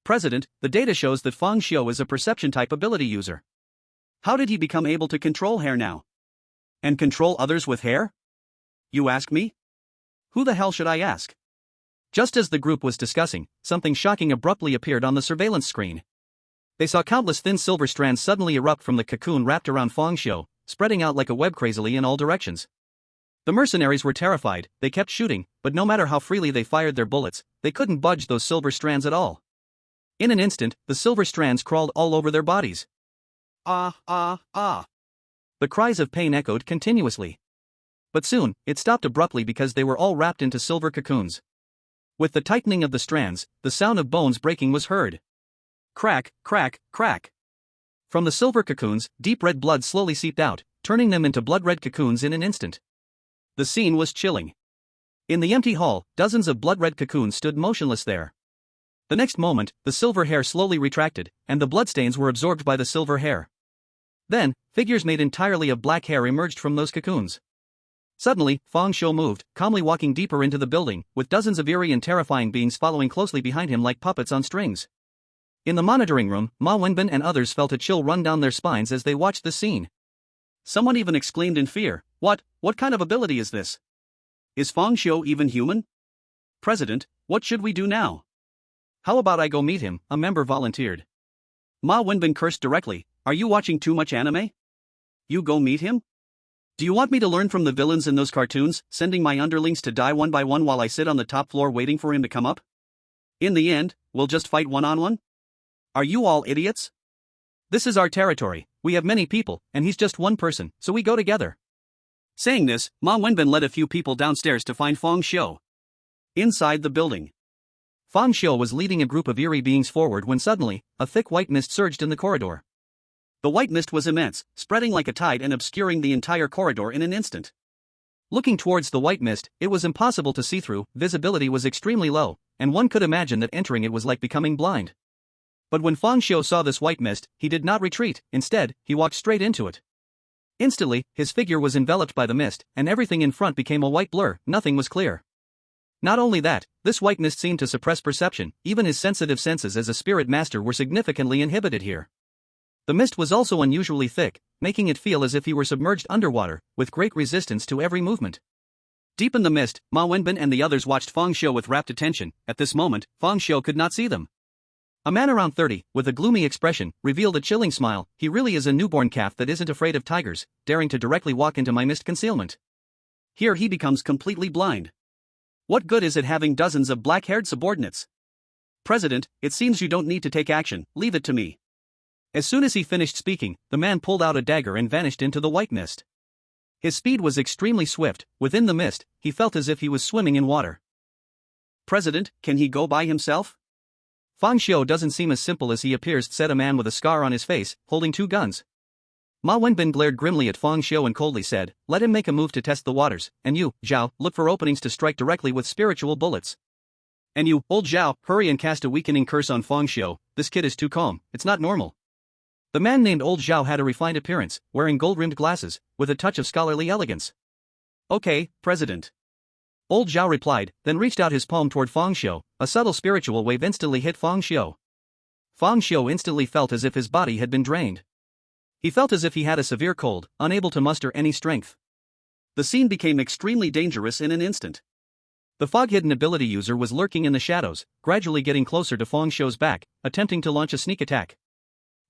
President, the data shows that Fang Xiu is a perception-type ability user. How did he become able to control hair now? And control others with hair? You ask me? Who the hell should I ask? Just as the group was discussing, something shocking abruptly appeared on the surveillance screen. They saw countless thin silver strands suddenly erupt from the cocoon wrapped around Fang Xiu, spreading out like a web crazily in all directions. The mercenaries were terrified. They kept shooting, but no matter how freely they fired their bullets, they couldn't budge those silver strands at all. In an instant, the silver strands crawled all over their bodies. Ah, ah, ah. The cries of pain echoed continuously. But soon, it stopped abruptly because they were all wrapped into silver cocoons. With the tightening of the strands, the sound of bones breaking was heard. Crack, crack, crack. From the silver cocoons, deep red blood slowly seeped out, turning them into blood-red cocoons in an instant. The scene was chilling. In the empty hall, dozens of blood-red cocoons stood motionless there. The next moment, the silver hair slowly retracted, and the bloodstains were absorbed by the silver hair. Then, figures made entirely of black hair emerged from those cocoons. Suddenly, Fang Xiu moved, calmly walking deeper into the building, with dozens of eerie and terrifying beings following closely behind him like puppets on strings. In the monitoring room, Ma Wenbin and others felt a chill run down their spines as they watched the scene. Someone even exclaimed in fear, What kind of ability is this? Is Fang Xiu even human? President, what should we do now? How about I go meet him, a member volunteered. Ma Wenbin cursed directly, Are you watching too much anime? You go meet him? Do you want me to learn from the villains in those cartoons, sending my underlings to die one by one while I sit on the top floor waiting for him to come up? In the end, we'll just fight one-on-one? Are you all idiots? This is our territory, we have many people, and he's just one person, so we go together. Saying this, Ma Wenbin led a few people downstairs to find Fang Xiu. Inside the building, Fang Xiu was leading a group of eerie beings forward when suddenly, a thick white mist surged in the corridor. The white mist was immense, spreading like a tide and obscuring the entire corridor in an instant. Looking towards the white mist, it was impossible to see through, visibility was extremely low, and one could imagine that entering it was like becoming blind. But when Fang Xiu saw this white mist, he did not retreat, instead, he walked straight into it. Instantly, his figure was enveloped by the mist, and everything in front became a white blur, nothing was clear. Not only that, this white mist seemed to suppress perception, even his sensitive senses as a spirit master were significantly inhibited here. The mist was also unusually thick, making it feel as if he were submerged underwater, with great resistance to every movement. Deep in the mist, Ma Wenbin and the others watched Fang Xiu with rapt attention. At this moment, Fang Xiu could not see them. A man around 30, with a gloomy expression, revealed a chilling smile. He really is a newborn calf that isn't afraid of tigers, daring to directly walk into my mist concealment. Here he becomes completely blind. What good is it having dozens of black-haired subordinates? President, it seems you don't need to take action, leave it to me. As soon as he finished speaking, the man pulled out a dagger and vanished into the white mist. His speed was extremely swift. Within the mist, he felt as if he was swimming in water. President, can he go by himself? Fang Xiu doesn't seem as simple as he appears, said a man with a scar on his face, holding 2 guns. Ma Wenbin glared grimly at Fang Xiu and coldly said, Let him make a move to test the waters, and you, Zhao, look for openings to strike directly with spiritual bullets. And you, old Zhao, hurry and cast a weakening curse on Fang Xiu. This kid is too calm, it's not normal. The man named Old Zhao had a refined appearance, wearing gold-rimmed glasses, with a touch of scholarly elegance. Okay, President. Old Zhao replied, then reached out his palm toward Fang Xiu. A subtle spiritual wave instantly hit Fang Xiu. Fang Xiu instantly felt as if his body had been drained. He felt as if he had a severe cold, unable to muster any strength. The scene became extremely dangerous in an instant. The fog-hidden ability user was lurking in the shadows, gradually getting closer to Fang Xiu's back, attempting to launch a sneak attack.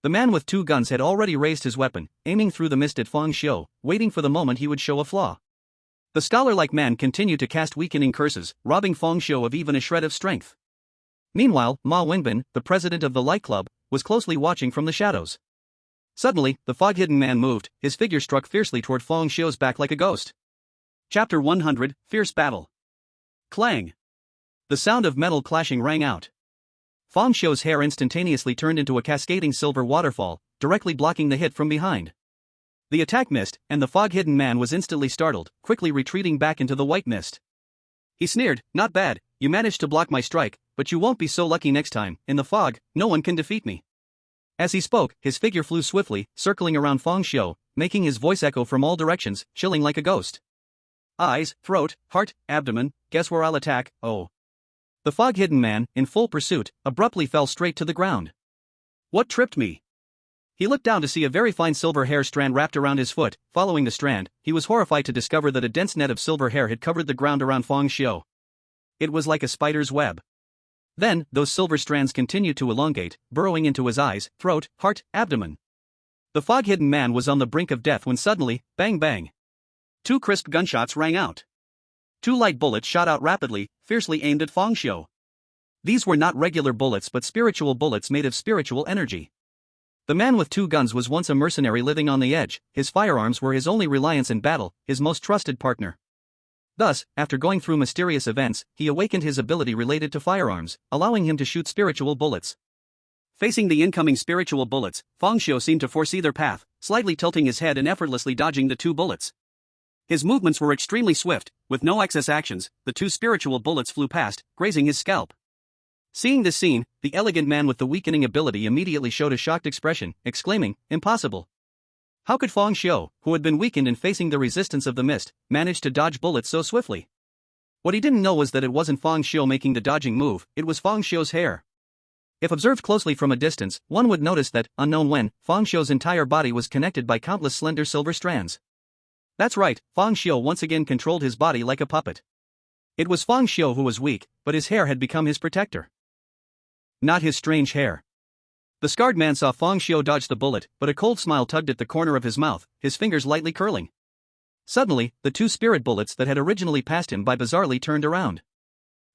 The man with 2 guns had already raised his weapon, aiming through the mist at Fang Xiu, waiting for the moment he would show a flaw. The scholar-like man continued to cast weakening curses, robbing Fang Xiu of even a shred of strength. Meanwhile, Ma Wenbin, the president of the Light Club, was closely watching from the shadows. Suddenly, the fog-hidden man moved, his figure struck fiercely toward Fang Xiu's back like a ghost. Chapter 100, Fierce Battle. Clang. The sound of metal clashing rang out. Fang Xiu's hair instantaneously turned into a cascading silver waterfall, directly blocking the hit from behind. The attack missed, and the fog-hidden man was instantly startled, quickly retreating back into the white mist. He sneered, "Not bad, you managed to block my strike, but you won't be so lucky next time. In the fog, no one can defeat me." As he spoke, his figure flew swiftly, circling around Fang Xiu, making his voice echo from all directions, chilling like a ghost. "Eyes, throat, heart, abdomen, guess where I'll attack, oh." The fog-hidden man, in full pursuit, abruptly fell straight to the ground. "What tripped me?" He looked down to see a very fine silver hair strand wrapped around his foot. Following the strand, he was horrified to discover that a dense net of silver hair had covered the ground around Fang Xiu. It was like a spider's web. Then, those silver strands continued to elongate, burrowing into his eyes, throat, heart, abdomen. The fog-hidden man was on the brink of death when suddenly, bang bang. 2 crisp gunshots rang out. 2 light bullets shot out rapidly, fiercely aimed at Fang Xiu. These were not regular bullets but spiritual bullets made of spiritual energy. The man with 2 guns was once a mercenary living on the edge. His firearms were his only reliance in battle, his most trusted partner. Thus, after going through mysterious events, he awakened his ability related to firearms, allowing him to shoot spiritual bullets. Facing the incoming spiritual bullets, Fang Xiu seemed to foresee their path, slightly tilting his head and effortlessly dodging the 2 bullets. His movements were extremely swift, with no excess actions. The 2 spiritual bullets flew past, grazing his scalp. Seeing this scene, the elegant man with the weakening ability immediately showed a shocked expression, exclaiming, "Impossible. How could Fang Xiu, who had been weakened in facing the resistance of the mist, manage to dodge bullets so swiftly?" What he didn't know was that it wasn't Fang Xiu making the dodging move, it was Fang Xiu's hair. If observed closely from a distance, one would notice that, unknown when, Fang Xiu's entire body was connected by countless slender silver strands. That's right, Fang Xiu once again controlled his body like a puppet. It was Fang Xiu who was weak, but his hair had become his protector. Not his strange hair. The scarred man saw Fang Xiu dodge the bullet, but a cold smile tugged at the corner of his mouth, his fingers lightly curling. Suddenly, the 2 spirit bullets that had originally passed him by bizarrely turned around.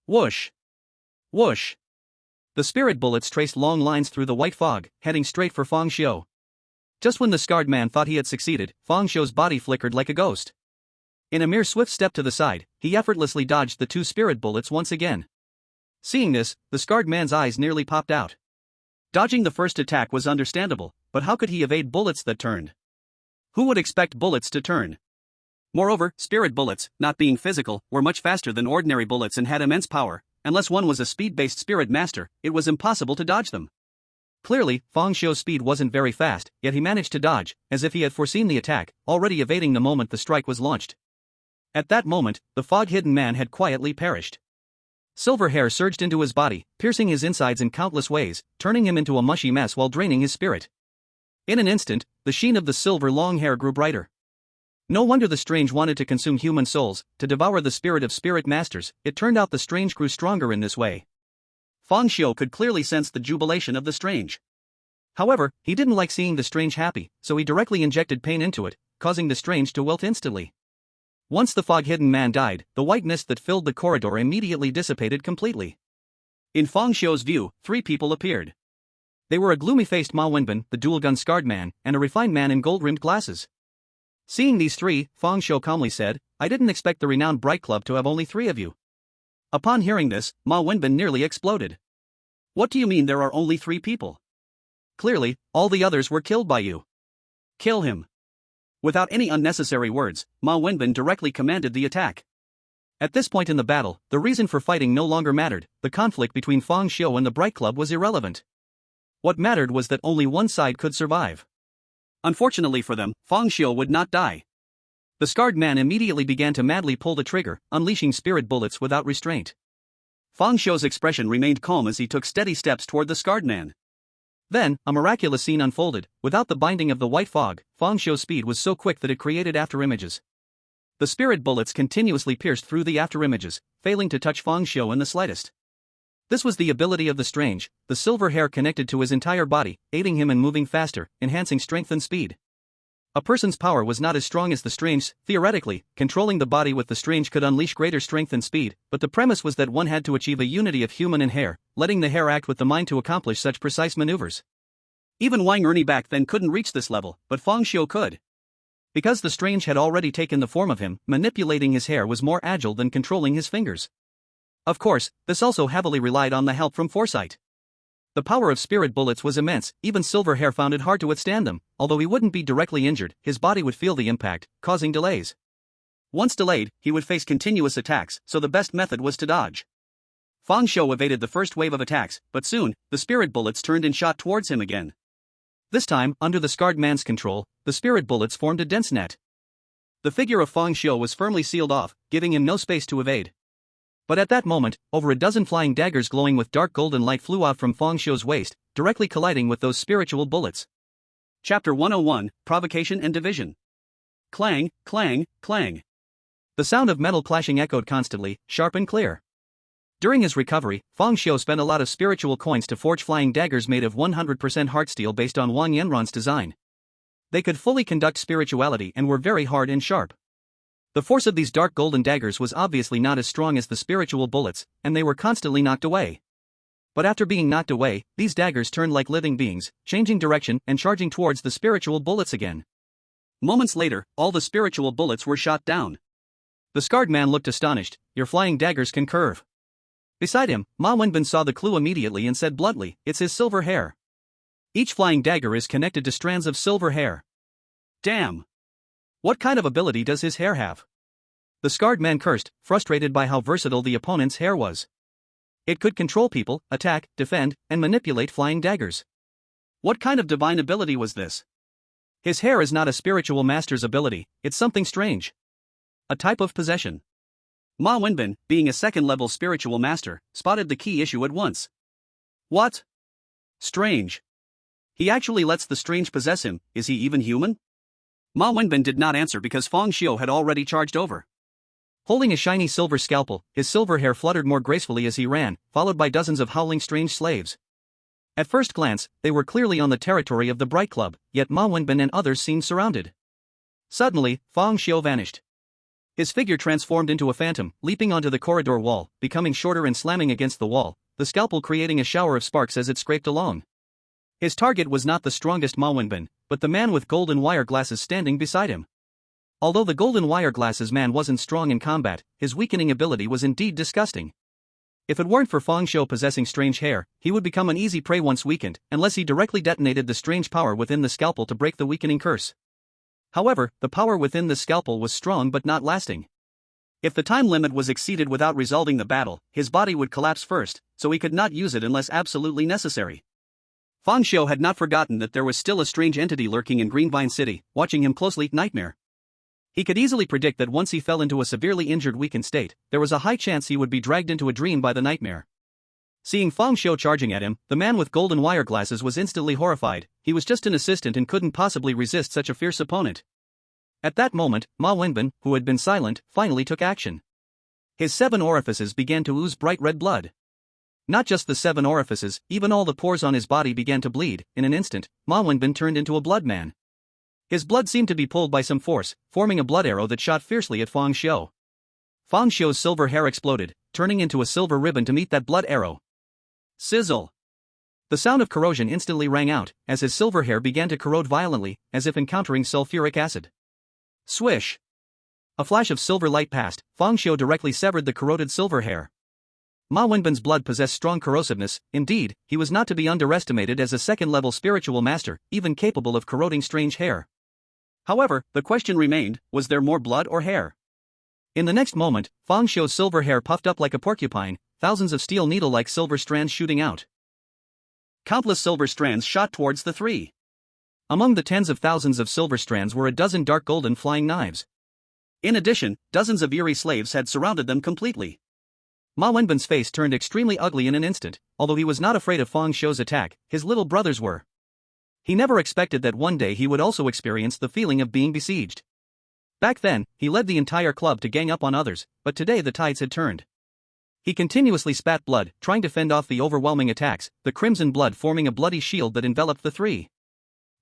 Whoosh! Whoosh! The spirit bullets traced long lines through the white fog, heading straight for Fang Xiu. Just when the scarred man thought he had succeeded, Fang Xiu's body flickered like a ghost. In a mere swift step to the side, he effortlessly dodged the 2 spirit bullets once again. Seeing this, the scarred man's eyes nearly popped out. Dodging the first attack was understandable, but how could he evade bullets that turned? Who would expect bullets to turn? Moreover, spirit bullets, not being physical, were much faster than ordinary bullets and had immense power. Unless one was a speed-based spirit master, it was impossible to dodge them. Clearly, Fang Xiu's speed wasn't very fast, yet he managed to dodge, as if he had foreseen the attack, already evading the moment the strike was launched. At that moment, the fog-hidden man had quietly perished. Silver hair surged into his body, piercing his insides in countless ways, turning him into a mushy mess while draining his spirit. In an instant, the sheen of the silver long hair grew brighter. No wonder the strange wanted to consume human souls, to devour the spirit of spirit masters. It turned out the strange grew stronger in this way. Fang Xiu could clearly sense the jubilation of the strange. However, he didn't like seeing the strange happy, so he directly injected pain into it, causing the strange to wilt instantly. Once the fog-hidden man died, the white mist that filled the corridor immediately dissipated completely. In Fang Xiu's view, 3 people appeared. They were a gloomy-faced Ma Wenbin, the dual-gun scarred man, and a refined man in gold-rimmed glasses. Seeing these 3, Fang Xiu calmly said, "I didn't expect the renowned Bright Club to have only 3 of you." Upon hearing this, Ma Wenbin nearly exploded. "What do you mean there are only 3 people? Clearly, all the others were killed by you. Kill him." Without any unnecessary words, Ma Wenbin directly commanded the attack. At this point in the battle, the reason for fighting no longer mattered. The conflict between Fang Xiu and the Bright Club was irrelevant. What mattered was that only one side could survive. Unfortunately for them, Fang Xiu would not die. The scarred man immediately began to madly pull the trigger, unleashing spirit bullets without restraint. Fang Xiu's expression remained calm as he took steady steps toward the scarred man. Then, a miraculous scene unfolded. Without the binding of the white fog, Fang Xiu's speed was so quick that it created afterimages. The spirit bullets continuously pierced through the afterimages, failing to touch Fang Xiu in the slightest. This was the ability of the strange. The silver hair connected to his entire body, aiding him in moving faster, enhancing strength and speed. A person's power was not as strong as the strange's. Theoretically, controlling the body with the strange could unleash greater strength and speed, but the premise was that one had to achieve a unity of human and hair, letting the hair act with the mind to accomplish such precise maneuvers. Even Wang Ernie back then couldn't reach this level, but Fang Xiu could. Because the strange had already taken the form of him, manipulating his hair was more agile than controlling his fingers. Of course, this also heavily relied on the help from foresight. The power of spirit bullets was immense, even Silver Hair found it hard to withstand them. Although he wouldn't be directly injured, his body would feel the impact, causing delays. Once delayed, he would face continuous attacks, so the best method was to dodge. Fang Xiu evaded the first wave of attacks, but soon, the spirit bullets turned and shot towards him again. This time, under the scarred man's control, the spirit bullets formed a dense net. The figure of Fang Xiu was firmly sealed off, giving him no space to evade. But at that moment, over a dozen flying daggers glowing with dark golden light flew out from Fang Xiu's waist, directly colliding with those spiritual bullets. Chapter 101, Provocation and Division. Clang, clang, clang. The sound of metal clashing echoed constantly, sharp and clear. During his recovery, Fang Xiu spent a lot of spiritual coins to forge flying daggers made of 100% heart steel based on Wang Yanron's design. They could fully conduct spirituality and were very hard and sharp. The force of these dark golden daggers was obviously not as strong as the spiritual bullets, and they were constantly knocked away. But after being knocked away, these daggers turned like living beings, changing direction and charging towards the spiritual bullets again. Moments later, all the spiritual bullets were shot down. The scarred man looked astonished. "Your flying daggers can curve." Beside him, Ma Wenbin saw the clue immediately and said bluntly, "It's his silver hair. Each flying dagger is connected to strands of silver hair." Damn! What kind of ability does his hair have? The scarred man cursed, frustrated by how versatile the opponent's hair was. It could control people, attack, defend, and manipulate flying daggers. What kind of divine ability was this? His hair is not a spiritual master's ability, it's something strange. A type of possession. Ma Wenbin, being a second-level spiritual master, spotted the key issue at once. What? Strange. He actually lets the strange possess him. Is he even human? Ma Wenbin did not answer because Fang Xiu had already charged over. Holding a shiny silver scalpel, his silver hair fluttered more gracefully as he ran, followed by dozens of howling strange slaves. At first glance, they were clearly on the territory of the Bright Club, yet Ma Wenbin and others seemed surrounded. Suddenly, Fang Xiu vanished. His figure transformed into a phantom, leaping onto the corridor wall, becoming shorter and slamming against the wall, the scalpel creating a shower of sparks as it scraped along. His target was not the strongest Ma Wenbin, but the man with golden wire glasses standing beside him. Although the golden wire glasses man wasn't strong in combat, his weakening ability was indeed disgusting. If it weren't for Fang Xiu possessing strange hair, he would become an easy prey once weakened, unless he directly detonated the strange power within the scalpel to break the weakening curse. However, the power within the scalpel was strong but not lasting. If the time limit was exceeded without resolving the battle, his body would collapse first, so he could not use it unless absolutely necessary. Fang Xiu had not forgotten that there was still a strange entity lurking in Greenvine City, watching him closely. Nightmare. He could easily predict that once he fell into a severely injured weakened state, there was a high chance he would be dragged into a dream by the nightmare. Seeing Fang Xiu charging at him, the man with golden wire glasses was instantly horrified. He was just an assistant and couldn't possibly resist such a fierce opponent. At that moment, Ma Wenbin, who had been silent, finally took action. His 7 orifices began to ooze bright red blood. Not just the 7 orifices, even all the pores on his body began to bleed. In an instant, Ma Wenbin turned into a blood man. His blood seemed to be pulled by some force, forming a blood arrow that shot fiercely at Fang Xiu. Fang Xiu's silver hair exploded, turning into a silver ribbon to meet that blood arrow. Sizzle! The sound of corrosion instantly rang out, as his silver hair began to corrode violently, as if encountering sulfuric acid. Swish! A flash of silver light passed. Fang Xiu directly severed the corroded silver hair. Ma Wenbin's blood possessed strong corrosiveness. Indeed, he was not to be underestimated as a second-level spiritual master, even capable of corroding strange hair. However, the question remained, was there more blood or hair? In the next moment, Fang Xiu's silver hair puffed up like a porcupine, thousands of steel needle-like silver strands shooting out. Countless silver strands shot towards the 3. Among the tens of thousands of silver strands were a dozen dark golden flying knives. In addition, dozens of Eerie slaves had surrounded them completely. Ma Wenbin's face turned extremely ugly in an instant. Although he was not afraid of Fang Xiu's attack, his little brothers were. He never expected that one day he would also experience the feeling of being besieged. Back then, he led the entire club to gang up on others, but today the tides had turned. He continuously spat blood, trying to fend off the overwhelming attacks, the crimson blood forming a bloody shield that enveloped the 3.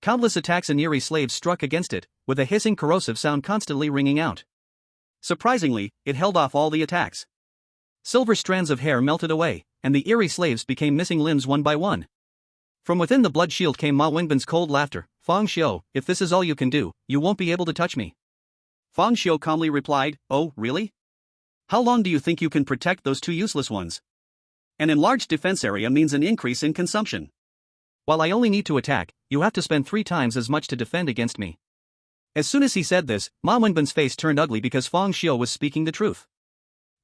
Countless attacks and Eerie slaves struck against it, with a hissing corrosive sound constantly ringing out. Surprisingly, it held off all the attacks. Silver strands of hair melted away, and the Eerie slaves became missing limbs one by one. From within the blood shield came Ma Wenbin's cold laughter. Fang Xiu, if this is all you can do, you won't be able to touch me. Fang Xiu calmly replied, oh, really? How long do you think you can protect those two useless ones? An enlarged defense area means an increase in consumption. While I only need to attack, you have to spend 3 times as much to defend against me. As soon as he said this, Ma Wenbin's face turned ugly because Fang Xiu was speaking the truth.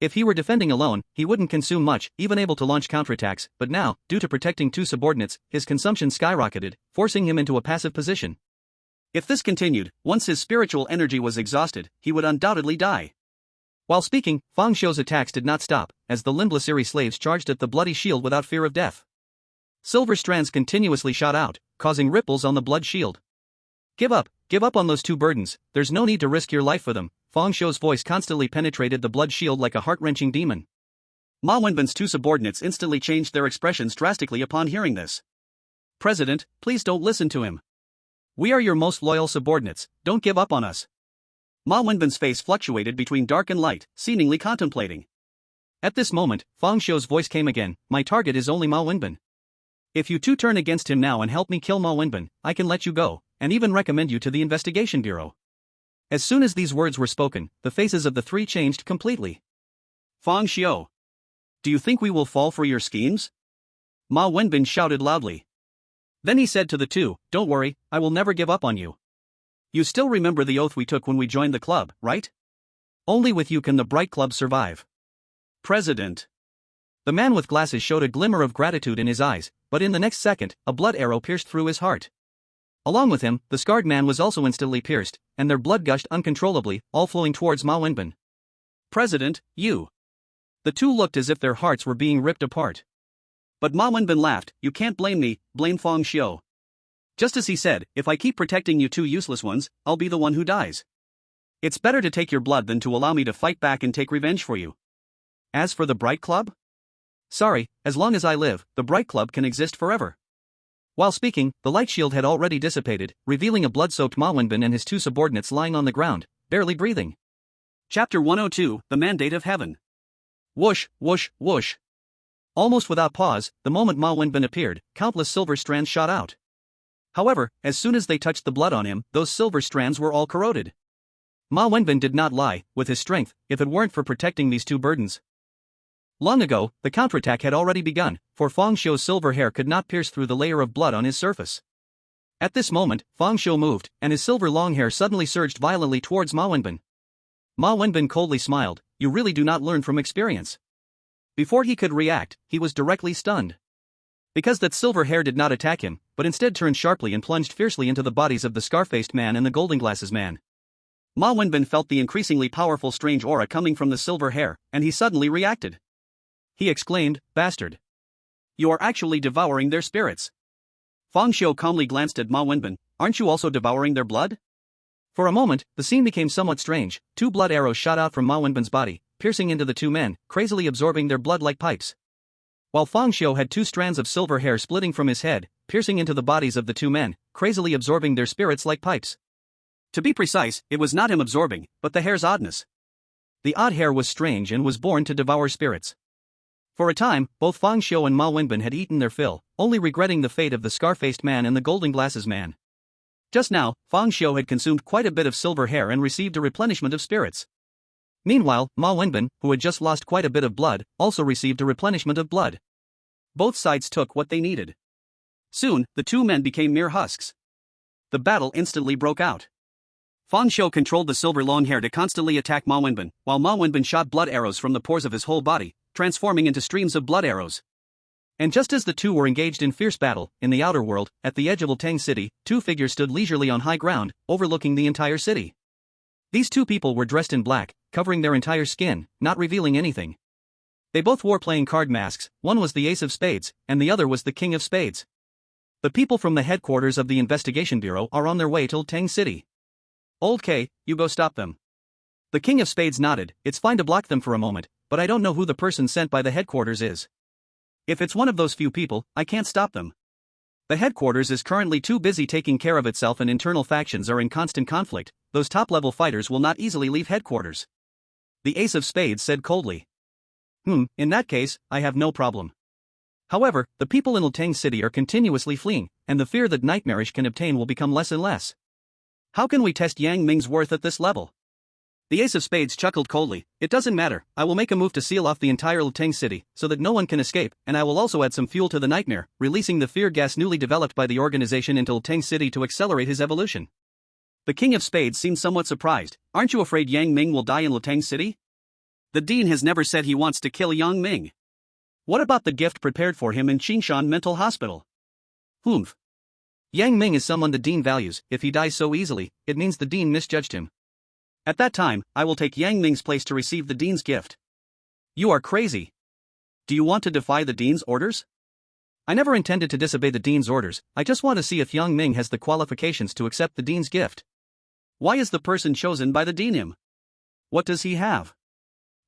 If he were defending alone, he wouldn't consume much, even able to launch counterattacks, but now, due to protecting 2 subordinates, his consumption skyrocketed, forcing him into a passive position. If this continued, once his spiritual energy was exhausted, he would undoubtedly die. While speaking, Fang Xiu's attacks did not stop, as the limbless Eerie slaves charged at the bloody shield without fear of death. Silver strands continuously shot out, causing ripples on the blood shield. Give up on those 2 burdens, there's no need to risk your life for them. Fang Xiu's voice constantly penetrated the blood shield like a heart-wrenching demon. Ma Wenbin's 2 subordinates instantly changed their expressions drastically upon hearing this. President, please don't listen to him. We are your most loyal subordinates, don't give up on us. Ma Wenbin's face fluctuated between dark and light, seemingly contemplating. At this moment, Fang Xiu's voice came again, my target is only Ma Wenbin. If you 2 turn against him now and help me kill Ma Wenbin, I can let you go, and even recommend you to the investigation bureau. As soon as these words were spoken, the faces of the 3 changed completely. Fang Xiu, do you think we will fall for your schemes? Ma Wenbin shouted loudly. Then he said to the 2, don't worry, I will never give up on you. You still remember the oath we took when we joined the club, right? Only with you can the Bright Club survive. President. The man with glasses showed a glimmer of gratitude in his eyes, but in the next second, a blood arrow pierced through his heart. Along with him, the scarred man was also instantly pierced, and their blood gushed uncontrollably, all flowing towards Ma Wenbin. President, you. The 2 looked as if their hearts were being ripped apart. But Ma Wenbin laughed, you can't blame me, blame Fang Xiu. Just as he said, if I keep protecting you 2 useless ones, I'll be the one who dies. It's better to take your blood than to allow me to fight back and take revenge for you. As for the Bright Club? Sorry, as long as I live, the Bright Club can exist forever. While speaking, the light shield had already dissipated, revealing a blood-soaked Ma Wenbin and his 2 subordinates lying on the ground, barely breathing. Chapter 102, The Mandate of Heaven. Whoosh, whoosh, whoosh. Almost without pause, the moment Ma Wenbin appeared, countless silver strands shot out. However, as soon as they touched the blood on him, those silver strands were all corroded. Ma Wenbin did not lie, with his strength, if it weren't for protecting these 2 burdens. Long ago, the counterattack had already begun, for Fang Xiu's silver hair could not pierce through the layer of blood on his surface. At this moment, Fang Xiu moved, and his silver long hair suddenly surged violently towards Ma Wenbin. Ma Wenbin coldly smiled, you really do not learn from experience. Before he could react, he was directly stunned. Because that silver hair did not attack him, but instead turned sharply and plunged fiercely into the bodies of the scar-faced man and the golden glasses man. Ma Wenbin felt the increasingly powerful strange aura coming from the silver hair, and he suddenly reacted. He exclaimed, bastard. You are actually devouring their spirits. Fang Xiu calmly glanced at Ma Wenbin, aren't you also devouring their blood? For a moment, the scene became somewhat strange, 2 blood arrows shot out from Ma Wenbin's body, piercing into the 2 men, crazily absorbing their blood like pipes. While Fang Xiu had 2 strands of silver hair splitting from his head, piercing into the bodies of the 2 men, crazily absorbing their spirits like pipes. To be precise, it was not him absorbing, but the hair's oddness. The odd hair was strange and was born to devour spirits. For a time, both Fang Xiu and Ma Wenbin had eaten their fill, only regretting the fate of the scar-faced man and the golden glasses man. Just now, Fang Xiu had consumed quite a bit of silver hair and received a replenishment of spirits. Meanwhile, Ma Wenbin, who had just lost quite a bit of blood, also received a replenishment of blood. Both sides took what they needed. Soon, the 2 men became mere husks. The battle instantly broke out. Fang Xiu controlled the silver long hair to constantly attack Ma Wenbin, while Ma Wenbin shot blood arrows from the pores of his whole body, transforming into streams of blood arrows. And just as the 2 were engaged in fierce battle, in the outer world, at the edge of Ultang City, 2 figures stood leisurely on high ground, overlooking the entire city. These 2 people were dressed in black, covering their entire skin, not revealing anything. They both wore playing card masks, one was the Ace of Spades, and the other was the King of Spades. The people from the headquarters of the Investigation Bureau are on their way to Ultang City. Old K, you go stop them. The King of Spades nodded, it's fine to block them for a moment, but I don't know who the person sent by the headquarters is. If it's one of those few people, I can't stop them. The headquarters is currently too busy taking care of itself and internal factions are in constant conflict, those top-level fighters will not easily leave headquarters. The Ace of Spades said coldly. In that case, I have no problem. However, the people in Latang City are continuously fleeing, and the fear that Nightmarish can obtain will become less and less. How can we test Yang Ming's worth at this level? The Ace of Spades chuckled coldly. It doesn't matter, I will make a move to seal off the entire Latang City, so that no one can escape, and I will also add some fuel to the nightmare, releasing the fear gas newly developed by the organization into Latang City to accelerate his evolution. The King of Spades seemed somewhat surprised. Aren't you afraid Yang Ming will die in Latang City? The Dean has never said he wants to kill Yang Ming. What about the gift prepared for him in Qingshan Mental Hospital? Humph. Yang Ming is someone the Dean values. If he dies so easily, it means the Dean misjudged him. At that time, I will take Yang Ming's place to receive the Dean's gift. You are crazy. Do you want to defy the Dean's orders? I never intended to disobey the Dean's orders, I just want to see if Yang Ming has the qualifications to accept the Dean's gift. Why is the person chosen by the Dean him? What does he have?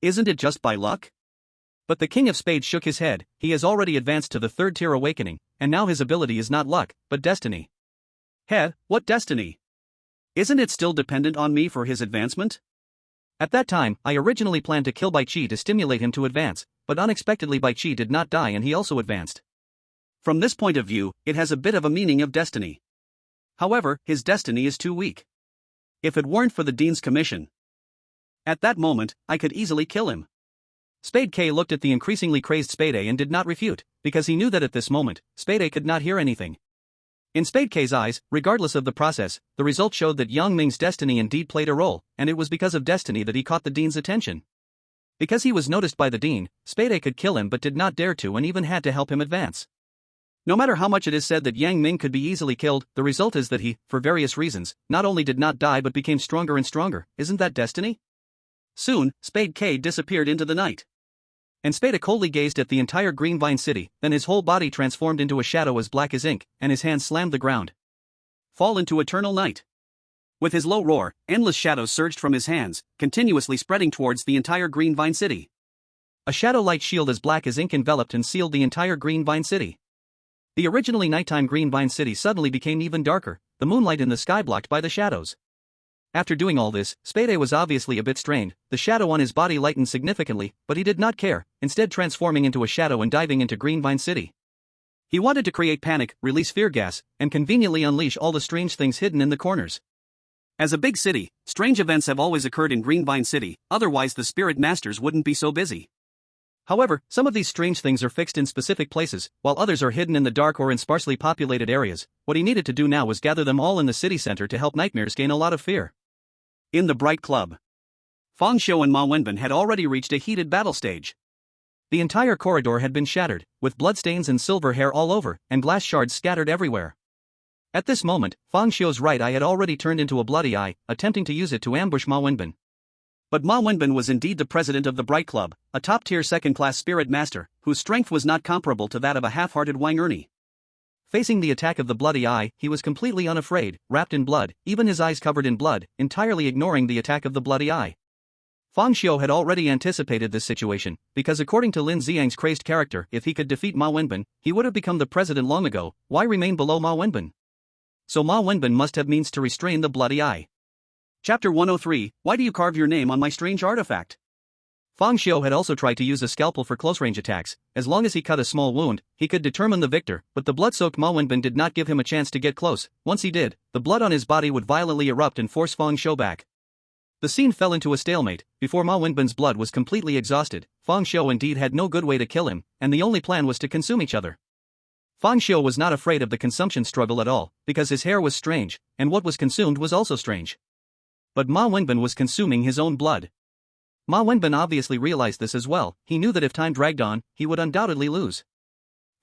Isn't it just by luck? But the King of Spades shook his head. He has already advanced to the third tier awakening, and now his ability is not luck, but destiny. What destiny? Isn't it still dependent on me for his advancement? At that time, I originally planned to kill Bai Qi to stimulate him to advance, but unexpectedly Bai Qi did not die and he also advanced. From this point of view, it has a bit of a meaning of destiny. However, his destiny is too weak. If it weren't for the Dean's commission, at that moment, I could easily kill him. Spade K looked at the increasingly crazed Spade A and did not refute, because he knew that at this moment, Spade A could not hear anything. In Spade K's eyes, regardless of the process, the result showed that Yang Ming's destiny indeed played a role, and it was because of destiny that he caught the Dean's attention. Because he was noticed by the Dean, Spade A could kill him but did not dare to and even had to help him advance. No matter how much it is said that Yang Ming could be easily killed, the result is that he, for various reasons, not only did not die but became stronger and stronger. Isn't that destiny? Soon, Spade K disappeared into the night. And Spade A coldly gazed at the entire Green Vine City, then his whole body transformed into a shadow as black as ink, and his hands slammed the ground. Fall into eternal night. With his low roar, endless shadows surged from his hands, continuously spreading towards the entire Green Vine City. A shadow light shield as black as ink enveloped and sealed the entire Green Vine City. The originally nighttime Green Vine City suddenly became even darker, the moonlight in the sky blocked by the shadows. After doing all this, Spade A was obviously a bit strained. The shadow on his body lightened significantly, but he did not care, instead transforming into a shadow and diving into Green Vine City. He wanted to create panic, release fear gas, and conveniently unleash all the strange things hidden in the corners. As a big city, strange events have always occurred in Green Vine City, otherwise the Spirit Masters wouldn't be so busy. However, some of these strange things are fixed in specific places, while others are hidden in the dark or in sparsely populated areas. What he needed to do now was gather them all in the city center to help nightmares gain a lot of fear. In the Bright Club, Fang Xiu and Ma Wenbin had already reached a heated battle stage. The entire corridor had been shattered, with bloodstains and silver hair all over, and glass shards scattered everywhere. At this moment, Fang Xiu's right eye had already turned into a bloody eye, attempting to use it to ambush Ma Wenbin. But Ma Wenbin was indeed the president of the Bright Club, a top-tier second-class spirit master, whose strength was not comparable to that of a half-hearted Wang Ernie. Facing the attack of the bloody eye, he was completely unafraid, wrapped in blood, even his eyes covered in blood, entirely ignoring the attack of the bloody eye. Fang Xiu had already anticipated this situation, because according to Lin Xiang's crazed character, if he could defeat Ma Wenbin, he would have become the president long ago. Why remain below Ma Wenbin? So Ma Wenbin must have means to restrain the bloody eye. Chapter 103, Why do you carve your name on my strange artifact? Fang Xiu had also tried to use a scalpel for close-range attacks. As long as he cut a small wound, he could determine the victor, but the blood-soaked Ma Wenbin did not give him a chance to get close. Once he did, the blood on his body would violently erupt and force Fang Xiu back. The scene fell into a stalemate. Before Ma Wenbin's blood was completely exhausted, Fang Xiu indeed had no good way to kill him, and the only plan was to consume each other. Fang Xiu was not afraid of the consumption struggle at all, because his hair was strange, and what was consumed was also strange. But Ma Wenbin was consuming his own blood. Ma Wenbin obviously realized this as well. He knew that if time dragged on, he would undoubtedly lose.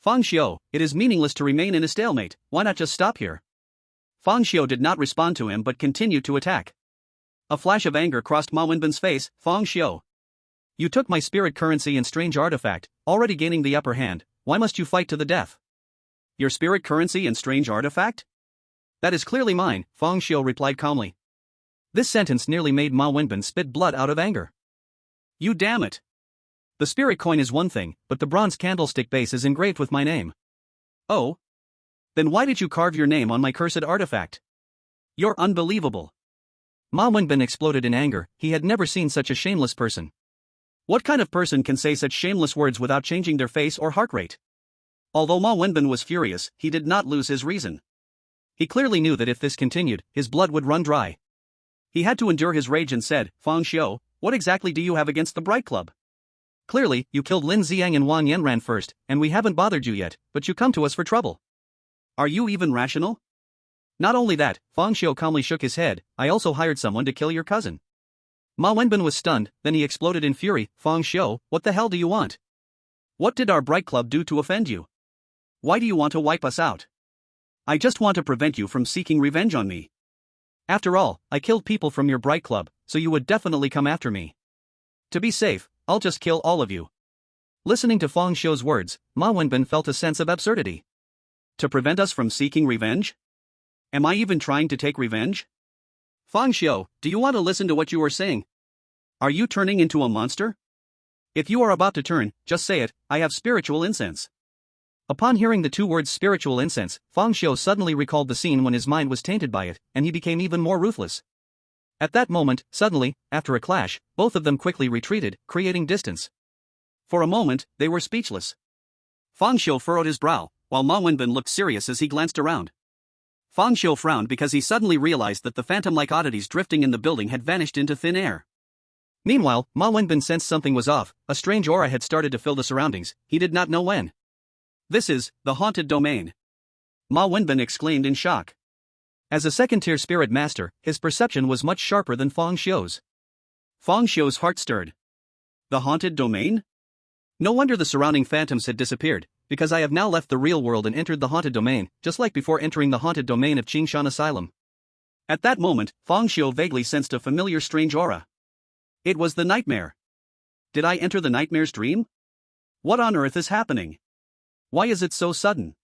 Fang Xiu, it is meaningless to remain in a stalemate, why not just stop here? Fang Xiu did not respond to him but continued to attack. A flash of anger crossed Ma Wenbin's face. Fang Xiu, you took my spirit currency and strange artifact, already gaining the upper hand. Why must you fight to the death? Your spirit currency and strange artifact? That is clearly mine, Fang Xiu replied calmly. This sentence nearly made Ma Wenbin spit blood out of anger. You damn it! The spirit coin is one thing, but the bronze candlestick base is engraved with my name. Oh? Then why did you carve your name on my cursed artifact? You're unbelievable. Ma Wenbin exploded in anger. He had never seen such a shameless person. What kind of person can say such shameless words without changing their face or heart rate? Although Ma Wenbin was furious, he did not lose his reason. He clearly knew that if this continued, his blood would run dry. He had to endure his rage and said, Fang Xiu, what exactly do you have against the Bright Club? Clearly, you killed Lin Xiang and Wang Yanran first, and we haven't bothered you yet, but you come to us for trouble. Are you even rational? Not only that, Fang Xiu calmly shook his head, I also hired someone to kill your cousin. Ma Wenbin was stunned, then he exploded in fury, Fang Xiu, what the hell do you want? What did our Bright Club do to offend you? Why do you want to wipe us out? I just want to prevent you from seeking revenge on me. After all, I killed people from your Bright Club, so you would definitely come after me. To be safe, I'll just kill all of you. Listening to Fang Xiu's words, Ma Wenbin felt a sense of absurdity. To prevent us from seeking revenge? Am I even trying to take revenge? Fang Xiu, do you want to listen to what you are saying? Are you turning into a monster? If you are about to turn, just say it, I have spiritual incense. Upon hearing the two words spiritual incense, Fang Xiu suddenly recalled the scene when his mind was tainted by it, and he became even more ruthless. At that moment, suddenly, after a clash, both of them quickly retreated, creating distance. For a moment, they were speechless. Fang Xiu furrowed his brow, while Ma Wenbin looked serious as he glanced around. Fang Xiu frowned because he suddenly realized that the phantom-like oddities drifting in the building had vanished into thin air. Meanwhile, Ma Wenbin sensed something was off, a strange aura had started to fill the surroundings, he did not know when. This is the haunted domain. Ma Wenbin exclaimed in shock. As a second-tier spirit master, his perception was much sharper than Fang Xiu's. Fang Xiu's heart stirred. The haunted domain? No wonder the surrounding phantoms had disappeared, because I have now left the real world and entered the haunted domain, just like before entering the haunted domain of Qingshan Asylum. At that moment, Fang Xiu vaguely sensed a familiar strange aura. It was the nightmare. Did I enter the nightmare's dream? What on earth is happening? Why is it so sudden?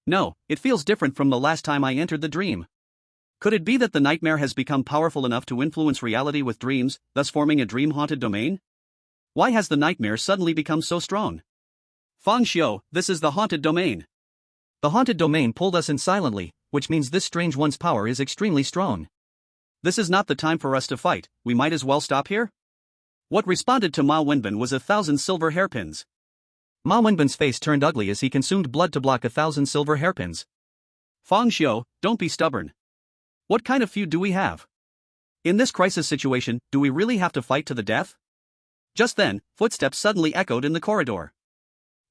No, it feels different from the last time I entered the dream. Could it be that the nightmare has become powerful enough to influence reality with dreams, thus forming a dream-haunted domain? Why has the nightmare suddenly become so strong? Fang Xiu, this is the haunted domain. The haunted domain pulled us in silently, which means this strange one's power is extremely strong. This is not the time for us to fight, we might as well stop here? What responded to Ma Wenbin was 1,000 silver hairpins. Ma Wenbin's face turned ugly as he consumed blood to block 1,000 silver hairpins. Fang Xiu, don't be stubborn. What kind of feud do we have? In this crisis situation, do we really have to fight to the death? Just then, footsteps suddenly echoed in the corridor.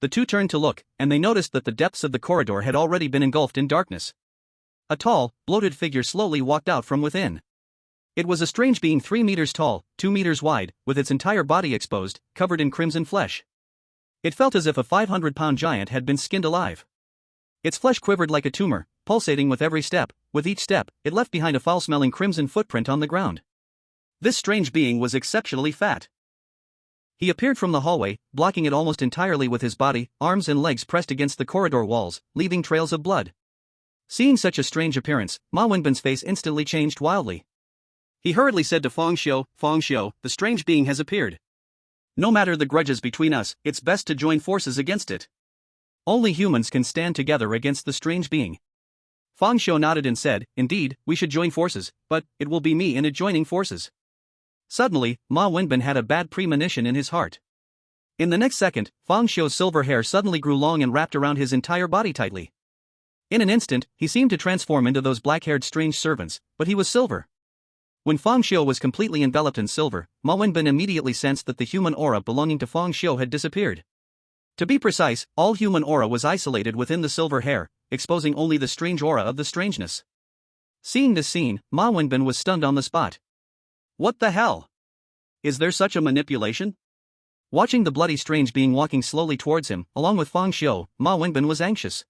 The two turned to look, and they noticed that the depths of the corridor had already been engulfed in darkness. A tall, bloated figure slowly walked out from within. It was a strange being 3 meters tall, 2 meters wide, with its entire body exposed, covered in crimson flesh. It felt as if a 500-pound giant had been skinned alive. Its flesh quivered like a tumor, pulsating with every step. With each step, it left behind a foul-smelling crimson footprint on the ground. This strange being was exceptionally fat. He appeared from the hallway, blocking it almost entirely with his body, arms and legs pressed against the corridor walls, leaving trails of blood. Seeing such a strange appearance, Ma Wenbin's face instantly changed wildly. He hurriedly said to Fang Xiu, the strange being has appeared. No matter the grudges between us, it's best to join forces against it. Only humans can stand together against the strange being. Fang Xiu nodded and said, indeed, we should join forces, but it will be me in it joining forces. Suddenly, Ma Wenbin had a bad premonition in his heart. In the next second, Fang Xiu's silver hair suddenly grew long and wrapped around his entire body tightly. In an instant, he seemed to transform into those black-haired strange servants, but he was silver. When Fang Xiu was completely enveloped in silver, Ma Wenbin immediately sensed that the human aura belonging to Fang Xiu had disappeared. To be precise, all human aura was isolated within the silver hair, exposing only the strange aura of the strangeness. Seeing this scene, Ma Wenbin was stunned on the spot. What the hell? Is there such a manipulation? Watching the bloody strange being walking slowly towards him, along with Fang Xiu, Ma Wenbin was anxious.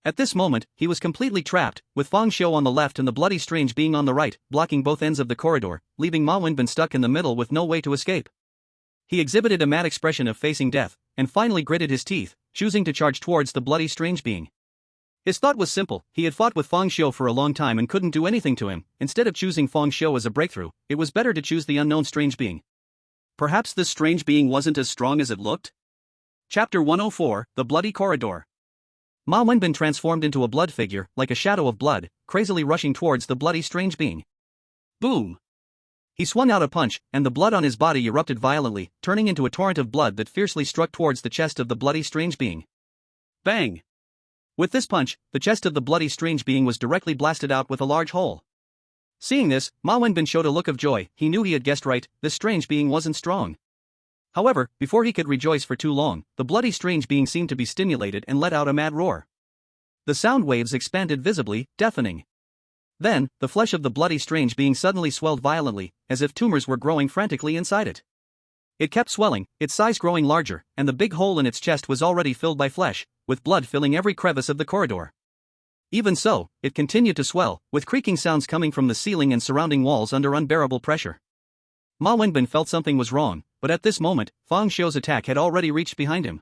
At this moment, he was completely trapped, with Fang Xiu on the left and the bloody strange being on the right, blocking both ends of the corridor, leaving Ma Wenbin stuck in the middle with no way to escape. He exhibited a mad expression of facing death, and finally gritted his teeth, choosing to charge towards the bloody strange being. His thought was simple, he had fought with Fang Xiu for a long time and couldn't do anything to him. Instead of choosing Fang Xiu as a breakthrough, it was better to choose the unknown strange being. Perhaps this strange being wasn't as strong as it looked? Chapter 104, The Bloody Corridor. Ma Wenbin transformed into a blood figure, like a shadow of blood, crazily rushing towards the bloody strange being. Boom! He swung out a punch, and the blood on his body erupted violently, turning into a torrent of blood that fiercely struck towards the chest of the bloody strange being. Bang! With this punch, the chest of the bloody strange being was directly blasted out with a large hole. Seeing this, Ma Wenbin showed a look of joy. He knew he had guessed right, this strange being wasn't strong. However, before he could rejoice for too long, the bloody strange being seemed to be stimulated and let out a mad roar. The sound waves expanded visibly, deafening. Then, the flesh of the bloody strange being suddenly swelled violently, as if tumors were growing frantically inside it. It kept swelling, its size growing larger, and the big hole in its chest was already filled by flesh, with blood filling every crevice of the corridor. Even so, it continued to swell, with creaking sounds coming from the ceiling and surrounding walls under unbearable pressure. Ma Wenbin felt something was wrong, but at this moment, Fang Xiu's attack had already reached behind him.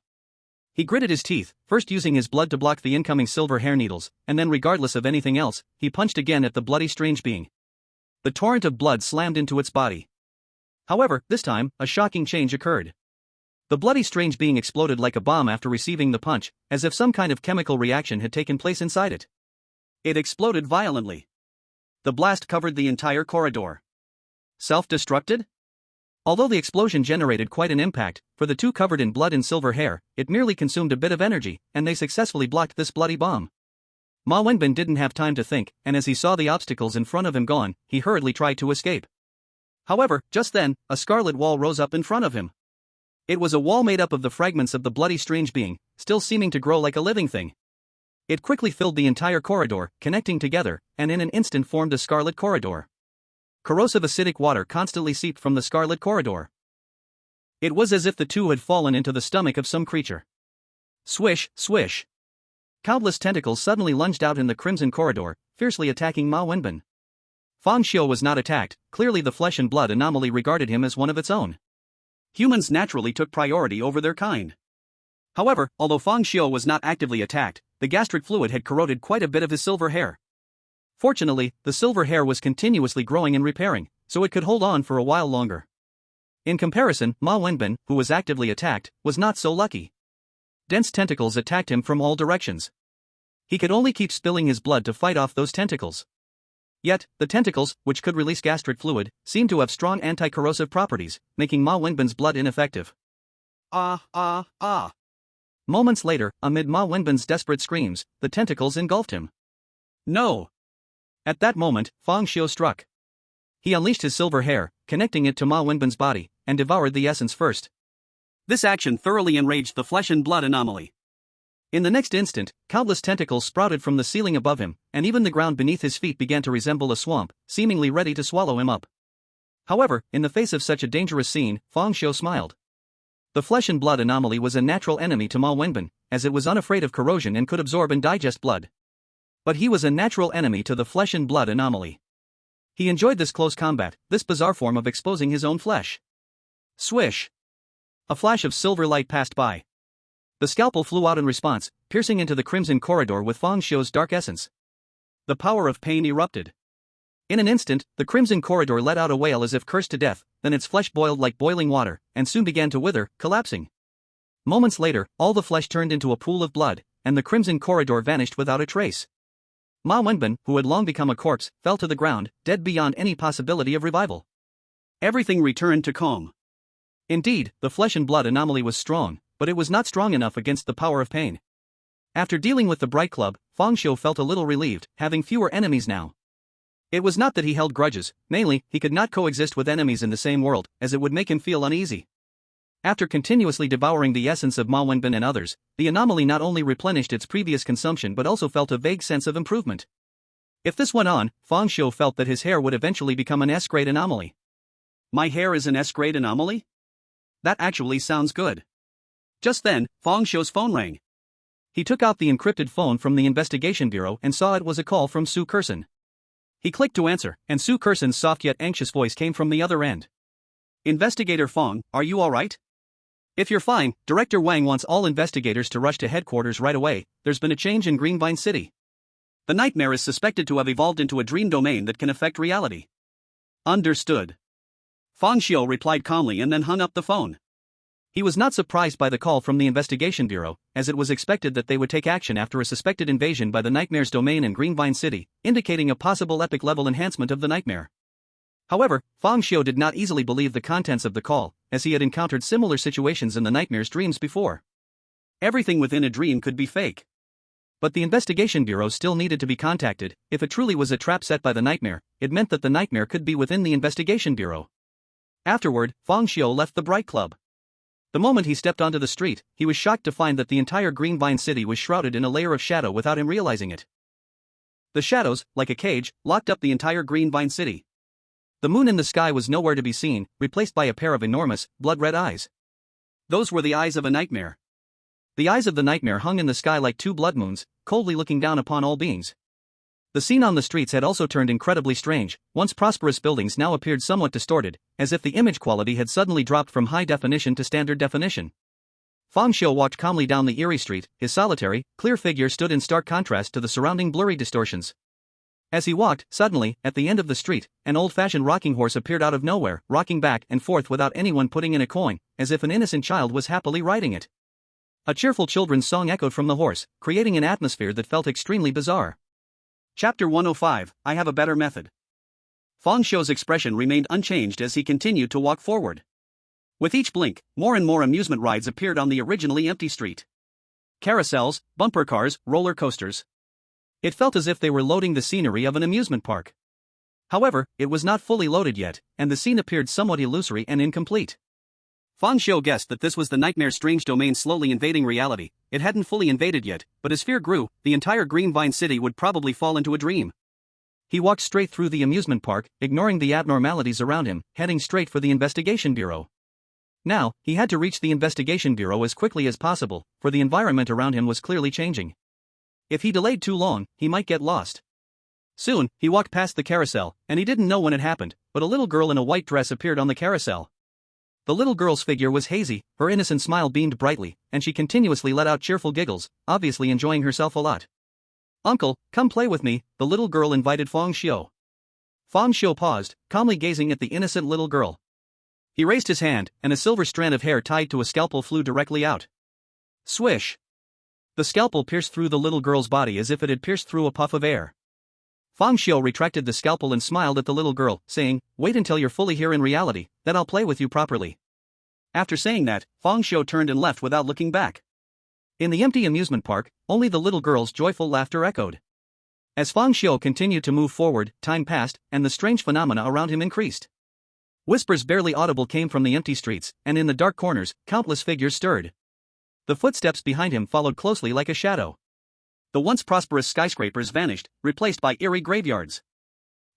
He gritted his teeth, first using his blood to block the incoming silver hair needles, and then regardless of anything else, he punched again at the bloody strange being. The torrent of blood slammed into its body. However, this time, a shocking change occurred. The bloody strange being exploded like a bomb after receiving the punch, as if some kind of chemical reaction had taken place inside it. It exploded violently. The blast covered the entire corridor. Self-destructed? Although the explosion generated quite an impact, for the two covered in blood and silver hair, it merely consumed a bit of energy, and they successfully blocked this bloody bomb. Ma Wenbin didn't have time to think, and as he saw the obstacles in front of him gone, he hurriedly tried to escape. However, just then, a scarlet wall rose up in front of him. It was a wall made up of the fragments of the bloody strange being, still seeming to grow like a living thing. It quickly filled the entire corridor, connecting together, and in an instant formed a scarlet corridor. Corrosive acidic water constantly seeped from the scarlet corridor. It was as if the two had fallen into the stomach of some creature. Swish, swish. Countless tentacles suddenly lunged out in the crimson corridor, fiercely attacking Ma Wenbin. Fang Xiu was not attacked, clearly the flesh and blood anomaly regarded him as one of its own. Humans naturally took priority over their kind. However, although Fang Xiu was not actively attacked, the gastric fluid had corroded quite a bit of his silver hair. Fortunately, the silver hair was continuously growing and repairing, so it could hold on for a while longer. In comparison, Ma Wenbin, who was actively attacked, was not so lucky. Dense tentacles attacked him from all directions. He could only keep spilling his blood to fight off those tentacles. Yet, the tentacles, which could release gastric fluid, seemed to have strong anti-corrosive properties, making Ma Wenbin's blood ineffective. Ah. Moments later, amid Ma Wenbin's desperate screams, the tentacles engulfed him. No! At that moment, Fang Xiu struck. He unleashed his silver hair, connecting it to Ma Wenbin's body, and devoured the essence first. This action thoroughly enraged the flesh and blood anomaly. In the next instant, countless tentacles sprouted from the ceiling above him, and even the ground beneath his feet began to resemble a swamp, seemingly ready to swallow him up. However, in the face of such a dangerous scene, Fang Xiu smiled. The flesh and blood anomaly was a natural enemy to Ma Wenbin, as it was unafraid of corrosion and could absorb and digest blood. But he was a natural enemy to the flesh and blood anomaly. He enjoyed this close combat, this bizarre form of exposing his own flesh. Swish! A flash of silver light passed by. The scalpel flew out in response, piercing into the crimson corridor with Fang Xiu's dark essence. The power of pain erupted. In an instant, the crimson corridor let out a wail as if cursed to death, then its flesh boiled like boiling water, and soon began to wither, collapsing. Moments later, all the flesh turned into a pool of blood, and the crimson corridor vanished without a trace. Ma Wenbin, who had long become a corpse, fell to the ground, dead beyond any possibility of revival. Everything returned to calm. Indeed, the flesh and blood anomaly was strong, but it was not strong enough against the power of pain. After dealing with the Bright Club, Fang Xiu felt a little relieved, having fewer enemies now. It was not that he held grudges, mainly, he could not coexist with enemies in the same world, as it would make him feel uneasy. After continuously devouring the essence of Ma Wenbin and others, the anomaly not only replenished its previous consumption but also felt a vague sense of improvement. If this went on, Fang Xiu felt that his hair would eventually become an S-grade anomaly. My hair is an S-grade anomaly? That actually sounds good. Just then, Fang Xiu's phone rang. He took out the encrypted phone from the investigation bureau and saw it was a call from Su Kerson. He clicked to answer, and Su Kerson's soft yet anxious voice came from the other end. Investigator Fang, are you alright? If you're fine, Director Wang wants all investigators to rush to headquarters right away. There's been a change in Greenvine City. The nightmare is suspected to have evolved into a dream domain that can affect reality. Understood. Fang Xiu replied calmly and then hung up the phone. He was not surprised by the call from the investigation bureau, as it was expected that they would take action after a suspected invasion by the nightmare's domain in Greenvine City, indicating a possible epic level enhancement of the nightmare. However, Fang Xiu did not easily believe the contents of the call, as he had encountered similar situations in the nightmare's dreams before. Everything within a dream could be fake. But the investigation bureau still needed to be contacted. If it truly was a trap set by the nightmare, it meant that the nightmare could be within the investigation bureau. Afterward, Fang Xiu left the Bright Club. The moment he stepped onto the street, he was shocked to find that the entire Green Vine City was shrouded in a layer of shadow without him realizing it. The shadows, like a cage, locked up the entire Green Vine City. The moon in the sky was nowhere to be seen, replaced by a pair of enormous, blood-red eyes. Those were the eyes of a nightmare. The eyes of the nightmare hung in the sky like two blood moons, coldly looking down upon all beings. The scene on the streets had also turned incredibly strange. Once prosperous buildings now appeared somewhat distorted, as if the image quality had suddenly dropped from high definition to standard definition. Fang Xiu walked calmly down the Eerie street, his solitary, clear figure stood in stark contrast to the surrounding blurry distortions. As he walked, suddenly, at the end of the street, an old-fashioned rocking horse appeared out of nowhere, rocking back and forth without anyone putting in a coin, as if an innocent child was happily riding it. A cheerful children's song echoed from the horse, creating an atmosphere that felt extremely bizarre. Chapter 105, I have a better method. Fang Xiu's expression remained unchanged as he continued to walk forward. With each blink, more and more amusement rides appeared on the originally empty street. Carousels, bumper cars, roller coasters. It felt as if they were loading the scenery of an amusement park. However, it was not fully loaded yet, and the scene appeared somewhat illusory and incomplete. Fang Xiu guessed that this was the nightmare's strange domain slowly invading reality. It hadn't fully invaded yet, but as fear grew, the entire Green Vine City would probably fall into a dream. He walked straight through the amusement park, ignoring the abnormalities around him, heading straight for the investigation bureau. Now, he had to reach the investigation bureau as quickly as possible, for the environment around him was clearly changing. If he delayed too long, he might get lost. Soon, he walked past the carousel, and he didn't know when it happened, but a little girl in a white dress appeared on the carousel. The little girl's figure was hazy, her innocent smile beamed brightly, and she continuously let out cheerful giggles, obviously enjoying herself a lot. "Uncle, come play with me," the little girl invited Fang Xiu. Fang Xiu paused, calmly gazing at the innocent little girl. He raised his hand, and a silver strand of hair tied to a scalpel flew directly out. Swish! The scalpel pierced through the little girl's body as if it had pierced through a puff of air. Fang Xiu retracted the scalpel and smiled at the little girl, saying, "Wait until you're fully here in reality, then I'll play with you properly." After saying that, Fang Xiu turned and left without looking back. In the empty amusement park, only the little girl's joyful laughter echoed. As Fang Xiu continued to move forward, time passed, and the strange phenomena around him increased. Whispers barely audible came from the empty streets, and in the dark corners, countless figures stirred. The footsteps behind him followed closely like a shadow. The once prosperous skyscrapers vanished, replaced by eerie graveyards.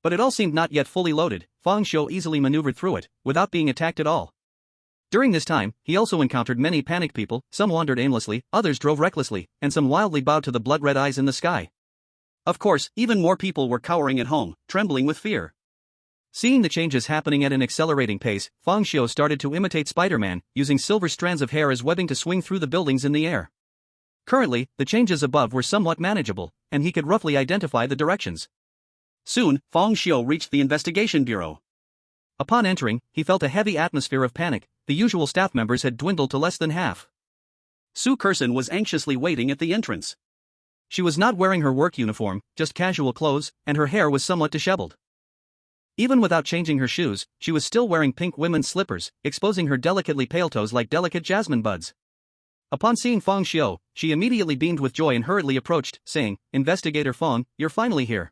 But it all seemed not yet fully loaded. Fang Xiu easily maneuvered through it, without being attacked at all. During this time, he also encountered many panicked people, some wandered aimlessly, others drove recklessly, and some wildly bowed to the blood-red eyes in the sky. Of course, even more people were cowering at home, trembling with fear. Seeing the changes happening at an accelerating pace, Fang Xiu started to imitate Spider-Man, using silver strands of hair as webbing to swing through the buildings in the air. Currently, the changes above were somewhat manageable, and he could roughly identify the directions. Soon, Fang Xiu reached the investigation bureau. Upon entering, he felt a heavy atmosphere of panic. The usual staff members had dwindled to less than half. Su Kersen was anxiously waiting at the entrance. She was not wearing her work uniform, just casual clothes, and her hair was somewhat disheveled. Even without changing her shoes, she was still wearing pink women's slippers, exposing her delicately pale toes like delicate jasmine buds. Upon seeing Fang Xiu, she immediately beamed with joy and hurriedly approached, saying, "Investigator Fang, you're finally here.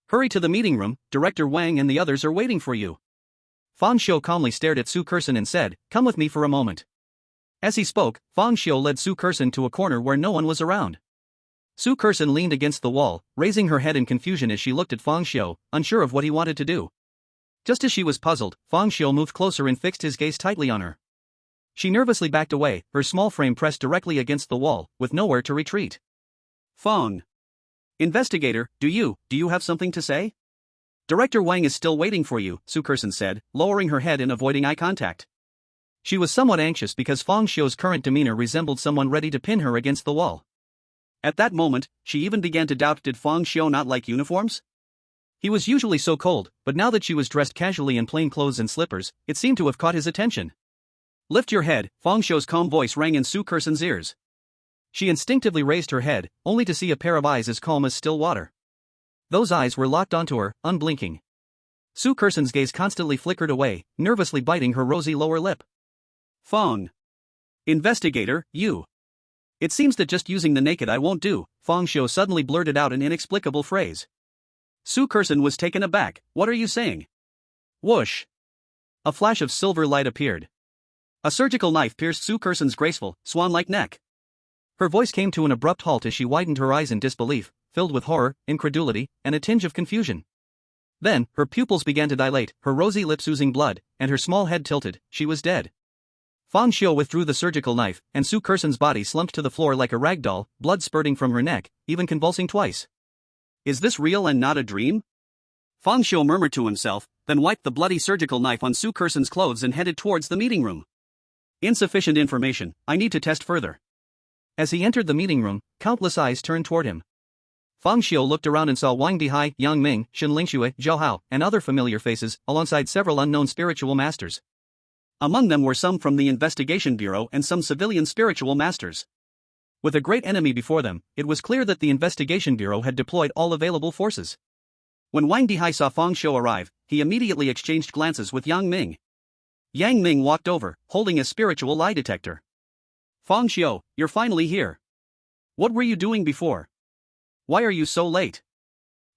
Hurry to the meeting room, Director Wang and the others are waiting for you." Fang Xiu calmly stared at Su Kersen and said, "Come with me for a moment." As he spoke, Fang Xiu led Su Kersen to a corner where no one was around. Su Kersen leaned against the wall, raising her head in confusion as she looked at Fang Xiu, unsure of what he wanted to do. Just as she was puzzled, Fang Xiu moved closer and fixed his gaze tightly on her. She nervously backed away, her small frame pressed directly against the wall, with nowhere to retreat. "Fang. Investigator, do you have something to say?" "Director Wang is still waiting for you," Su Kersen said, lowering her head and avoiding eye contact. She was somewhat anxious because Fang Xiu's current demeanor resembled someone ready to pin her against the wall. At that moment, she even began to doubt, did Fang Xiu not like uniforms? He was usually so cold, but now that she was dressed casually in plain clothes and slippers, it seemed to have caught his attention. "Lift your head," Fang Xiu's calm voice rang in Su Kersen's ears. She instinctively raised her head, only to see a pair of eyes as calm as still water. Those eyes were locked onto her, unblinking. Su Kersen's gaze constantly flickered away, nervously biting her rosy lower lip. "Fang. Investigator, you. It seems that just using the naked eye won't do, Fang Xiu suddenly blurted out an inexplicable phrase. Su Kerson was taken aback. What are you saying? Whoosh! A flash of silver light appeared. A surgical knife pierced Su Kerson's graceful, swan-like neck. Her voice came to an abrupt halt as she widened her eyes in disbelief, filled with horror, incredulity, and a tinge of confusion. Then, her pupils began to dilate, her rosy lips oozing blood, and her small head tilted. She was dead. Fang Xiu withdrew the surgical knife, and Su Kerson's body slumped to the floor like a rag doll, blood spurting from her neck, even convulsing twice. Is this real and not a dream? Fang Xiu murmured to himself, then wiped the bloody surgical knife on Su Kerson's clothes and headed towards the meeting room. Insufficient information, I need to test further. As he entered the meeting room, countless eyes turned toward him. Fang Xiu looked around and saw Wang Dihai, Yang Ming, Shen Lingxue, Zhao Hao, and other familiar faces, alongside several unknown spiritual masters. Among them were some from the Investigation Bureau and some civilian spiritual masters. With a great enemy before them, it was clear that the Investigation Bureau had deployed all available forces. When Wang Dihai saw Fang Xiu arrive, he immediately exchanged glances with Yang Ming. Yang Ming walked over, holding a spiritual lie detector. Fang Xiu, you're finally here. What were you doing before? Why are you so late?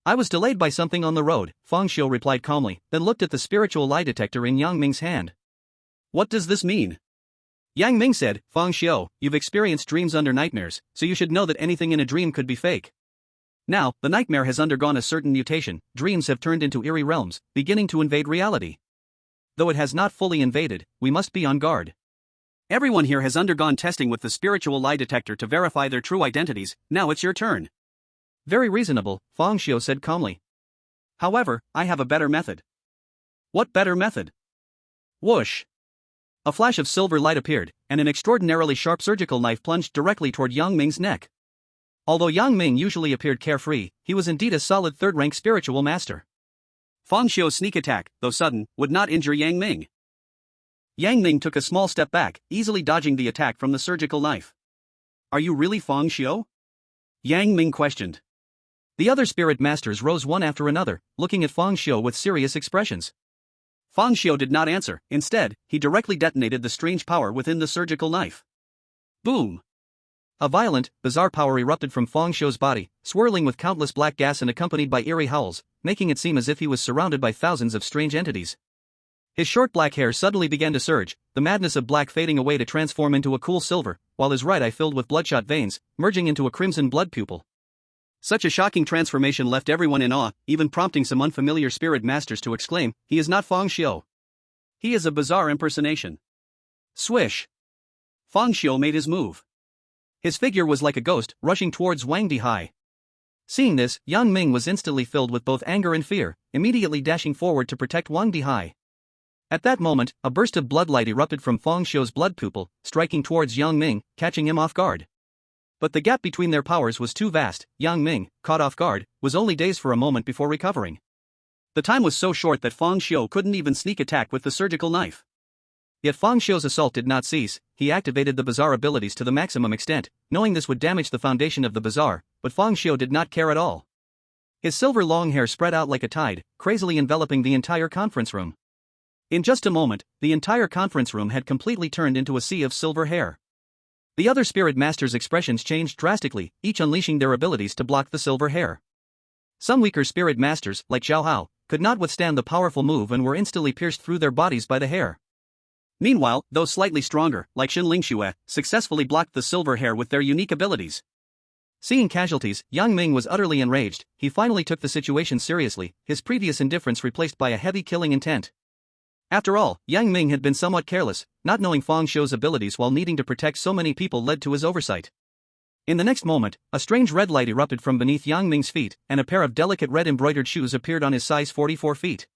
I was delayed by something on the road, Fang Xiu replied calmly, then looked at the spiritual lie detector in Yang Ming's hand. What does this mean? Yang Ming said, Fang Xiu, you've experienced dreams under nightmares, so you should know that anything in a dream could be fake. Now, the nightmare has undergone a certain mutation, dreams have turned into eerie realms, beginning to invade reality. Though it has not fully invaded, we must be on guard. Everyone here has undergone testing with the spiritual lie detector to verify their true identities, now it's your turn. Very reasonable, Fang Xiu said calmly. However, I have a better method. What better method? Whoosh! A flash of silver light appeared, and an extraordinarily sharp surgical knife plunged directly toward Yang Ming's neck. Although Yang Ming usually appeared carefree, he was indeed a solid third-rank spiritual master. Fang Xiu's sneak attack, though sudden, would not injure Yang Ming. Yang Ming took a small step back, easily dodging the attack from the surgical knife. Are you really Fang Xiu? Yang Ming questioned. The other spirit masters rose one after another, looking at Fang Xiu with serious expressions. Fang Xiu did not answer, instead, he directly detonated the strange power within the surgical knife. Boom! A violent, bizarre power erupted from Fang Xiu's body, swirling with countless black gas and accompanied by eerie howls, making it seem as if he was surrounded by thousands of strange entities. His short black hair suddenly began to surge, the madness of black fading away to transform into a cool silver, while his right eye filled with bloodshot veins, merging into a crimson blood pupil. Such a shocking transformation left everyone in awe, even prompting some unfamiliar spirit masters to exclaim, he is not Fang Xiu. He is a bizarre impersonation. Swish! Fang Xiu made his move. His figure was like a ghost, rushing towards Wang Dihai. Seeing this, Yang Ming was instantly filled with both anger and fear, immediately dashing forward to protect Wang Dihai. At that moment, a burst of bloodlight erupted from Fang Xiu's blood pupil, striking towards Yang Ming, catching him off guard. But the gap between their powers was too vast. Yang Ming, caught off guard, was only dazed for a moment before recovering. The time was so short that Fang Xiu couldn't even sneak attack with the surgical knife. Yet Fang Xiu's assault did not cease. He activated the bizarre abilities to the maximum extent, knowing this would damage the foundation of the bazaar, but Fang Xiu did not care at all. His silver long hair spread out like a tide, crazily enveloping the entire conference room. In just a moment, the entire conference room had completely turned into a sea of silver hair. The other spirit masters' expressions changed drastically, each unleashing their abilities to block the silver hair. Some weaker spirit masters, like Zhao Hao, could not withstand the powerful move and were instantly pierced through their bodies by the hair. Meanwhile, those slightly stronger, like Shen Lingxue, successfully blocked the silver hair with their unique abilities. Seeing casualties, Yang Ming was utterly enraged. He finally took the situation seriously, his previous indifference replaced by a heavy killing intent. After all, Yang Ming had been somewhat careless, not knowing Fang Xiu's abilities while needing to protect so many people led to his oversight. In the next moment, a strange red light erupted from beneath Yang Ming's feet, and a pair of delicate red embroidered shoes appeared on his size 44 feet.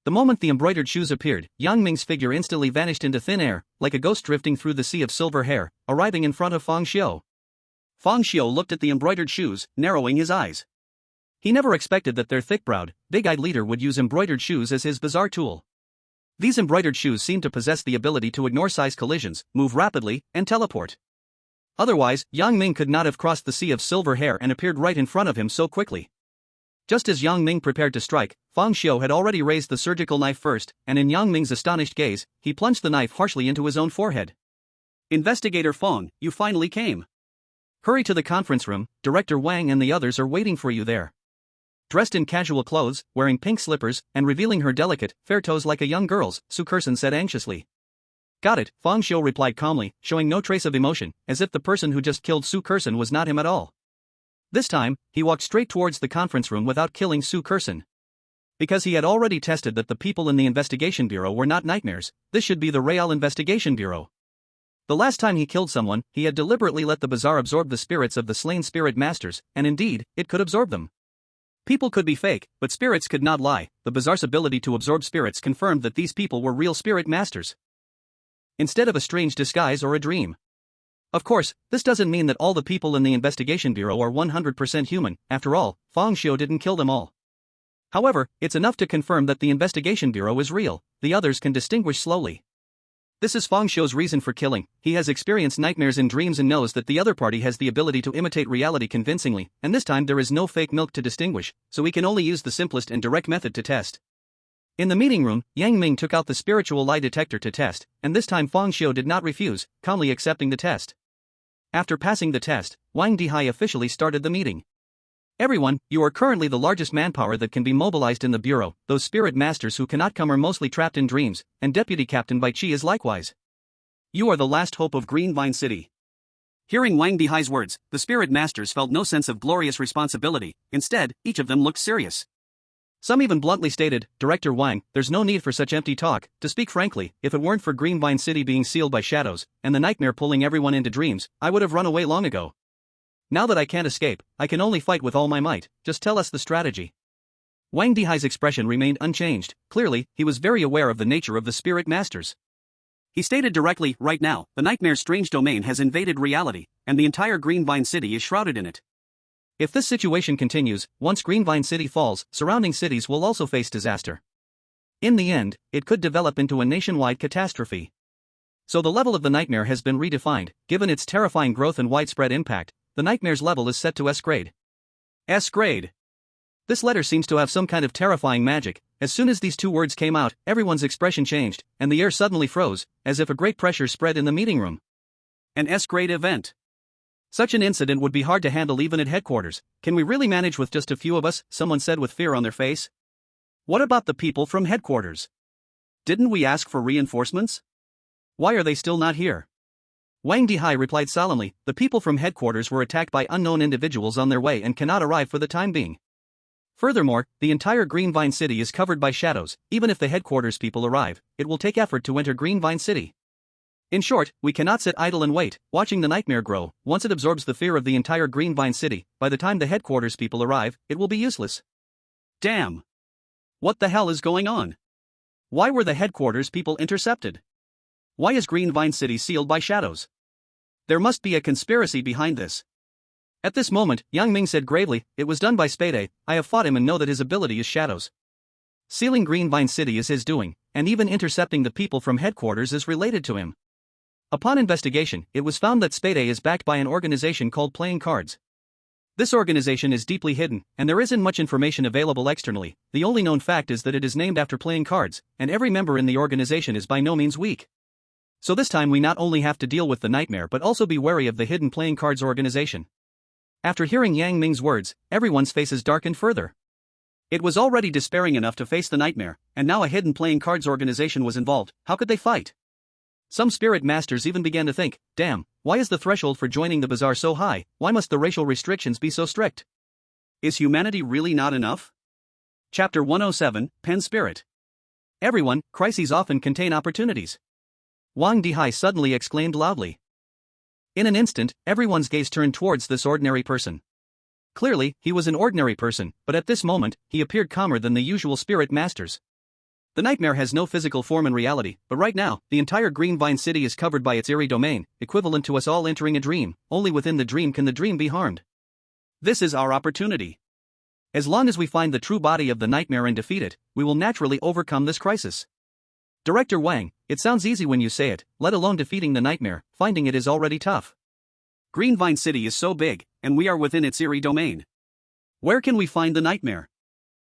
The moment the embroidered shoes appeared, Yang Ming's figure instantly vanished into thin air, like a ghost drifting through the sea of silver hair, arriving in front of Fang Xiu. Fang Xiu looked at the embroidered shoes, narrowing his eyes. He never expected that their thick-browed, big-eyed leader would use embroidered shoes as his bizarre tool. These embroidered shoes seemed to possess the ability to ignore size collisions, move rapidly, and teleport. Otherwise, Yang Ming could not have crossed the sea of silver hair and appeared right in front of him so quickly. Just as Yang Ming prepared to strike, Fang Xiu had already raised the surgical knife first, and in Yang Ming's astonished gaze, he plunged the knife harshly into his own forehead. Investigator Fang, you finally came. Hurry to the conference room, Director Wang and the others are waiting for you there. Dressed in casual clothes, wearing pink slippers, and revealing her delicate, fair toes like a young girl's, Su Kerson said anxiously. Got it, Fang Xiu replied calmly, showing no trace of emotion, as if the person who just killed Su Kerson was not him at all. This time, he walked straight towards the conference room without killing Su Kerson. Because he had already tested that the people in the investigation bureau were not nightmares, this should be the Real Investigation Bureau. The last time he killed someone, he had deliberately let the bazaar absorb the spirits of the slain spirit masters, and indeed, it could absorb them. People could be fake, but spirits could not lie. The bazaar's ability to absorb spirits confirmed that these people were real spirit masters, instead of a strange disguise or a dream. Of course, this doesn't mean that all the people in the investigation bureau are 100% human. After all, Fang Xiu didn't kill them all. However, it's enough to confirm that the investigation bureau is real. The others can distinguish slowly. This is Fang Xiu's reason for killing. He has experienced nightmares and dreams and knows that the other party has the ability to imitate reality convincingly, and this time there is no fake milk to distinguish, so he can only use the simplest and direct method to test. In the meeting room, Yang Ming took out the spiritual lie detector to test, and this time Fang Xiu did not refuse, calmly accepting the test. After passing the test, Wang Dihai officially started the meeting. Everyone, you are currently the largest manpower that can be mobilized in the bureau. Those spirit masters who cannot come are mostly trapped in dreams, and Deputy Captain Bai Chi is likewise. You are the last hope of Green Vine City. Hearing Wang Dihai's words, the spirit masters felt no sense of glorious responsibility. Instead, each of them looked serious. Some even bluntly stated, Director Wang, there's no need for such empty talk. To speak frankly, if it weren't for Green Vine City being sealed by shadows, and the nightmare pulling everyone into dreams, I would have run away long ago. Now that I can't escape, I can only fight with all my might. Just tell us the strategy. Wang Dihai's expression remained unchanged. Clearly, he was very aware of the nature of the spirit masters. He stated directly, right now, the nightmare's strange domain has invaded reality, and the entire Green Vine City is shrouded in it. If this situation continues, once Green Vine City falls, surrounding cities will also face disaster. In the end, it could develop into a nationwide catastrophe. So the level of the nightmare has been redefined. Given its terrifying growth and widespread impact, the nightmare's level is set to S grade. S grade. This letter seems to have some kind of terrifying magic. As soon as these two words came out, everyone's expression changed, and the air suddenly froze, as if a great pressure spread in the meeting room. An S grade event. Such an incident would be hard to handle even at headquarters. Can we really manage with just a few of us? Someone said with fear on their face. What about the people from headquarters? Didn't we ask for reinforcements? Why are they still not here? Wang Dihai replied solemnly, the people from headquarters were attacked by unknown individuals on their way and cannot arrive for the time being. Furthermore, the entire Green Vine City is covered by shadows. Even if the headquarters people arrive, it will take effort to enter Green Vine City. In short, we cannot sit idle and wait, watching the nightmare grow. Once it absorbs the fear of the entire Green Vine City, by the time the headquarters people arrive, it will be useless. Damn! What the hell is going on? Why were the headquarters people intercepted? Why is Green Vine City sealed by shadows? There must be a conspiracy behind this. At this moment, Yang Ming said gravely, it was done by Spade. I have fought him and know that his ability is shadows. Sealing Green Vine City is his doing, and even intercepting the people from headquarters is related to him. Upon investigation, it was found that Spade is backed by an organization called Playing Cards. This organization is deeply hidden, and there isn't much information available externally. The only known fact is that it is named after playing cards, and every member in the organization is by no means weak. So this time we not only have to deal with the nightmare but also be wary of the hidden playing cards organization. After hearing Yang Ming's words, everyone's faces darkened further. It was already despairing enough to face the nightmare, and now a hidden playing cards organization was involved. How could they fight? Some spirit masters even began to think, damn, why is the threshold for joining the bazaar so high? Why must the racial restrictions be so strict? Is humanity really not enough? Chapter 107, Pen Spirit. Everyone, crises often contain opportunities. Wang Dihai suddenly exclaimed loudly. In an instant, everyone's gaze turned towards this ordinary person. Clearly, he was an ordinary person, but at this moment, he appeared calmer than the usual spirit masters. The nightmare has no physical form in reality, but right now, the entire Green Vine City is covered by its eerie domain, equivalent to us all entering a dream. Only within the dream can the dream be harmed. This is our opportunity. As long as we find the true body of the nightmare and defeat it, we will naturally overcome this crisis. Director Wang, it sounds easy when you say it, let alone defeating the nightmare. Finding it is already tough. Green Vine City is so big, and we are within its eerie domain. Where can we find the nightmare?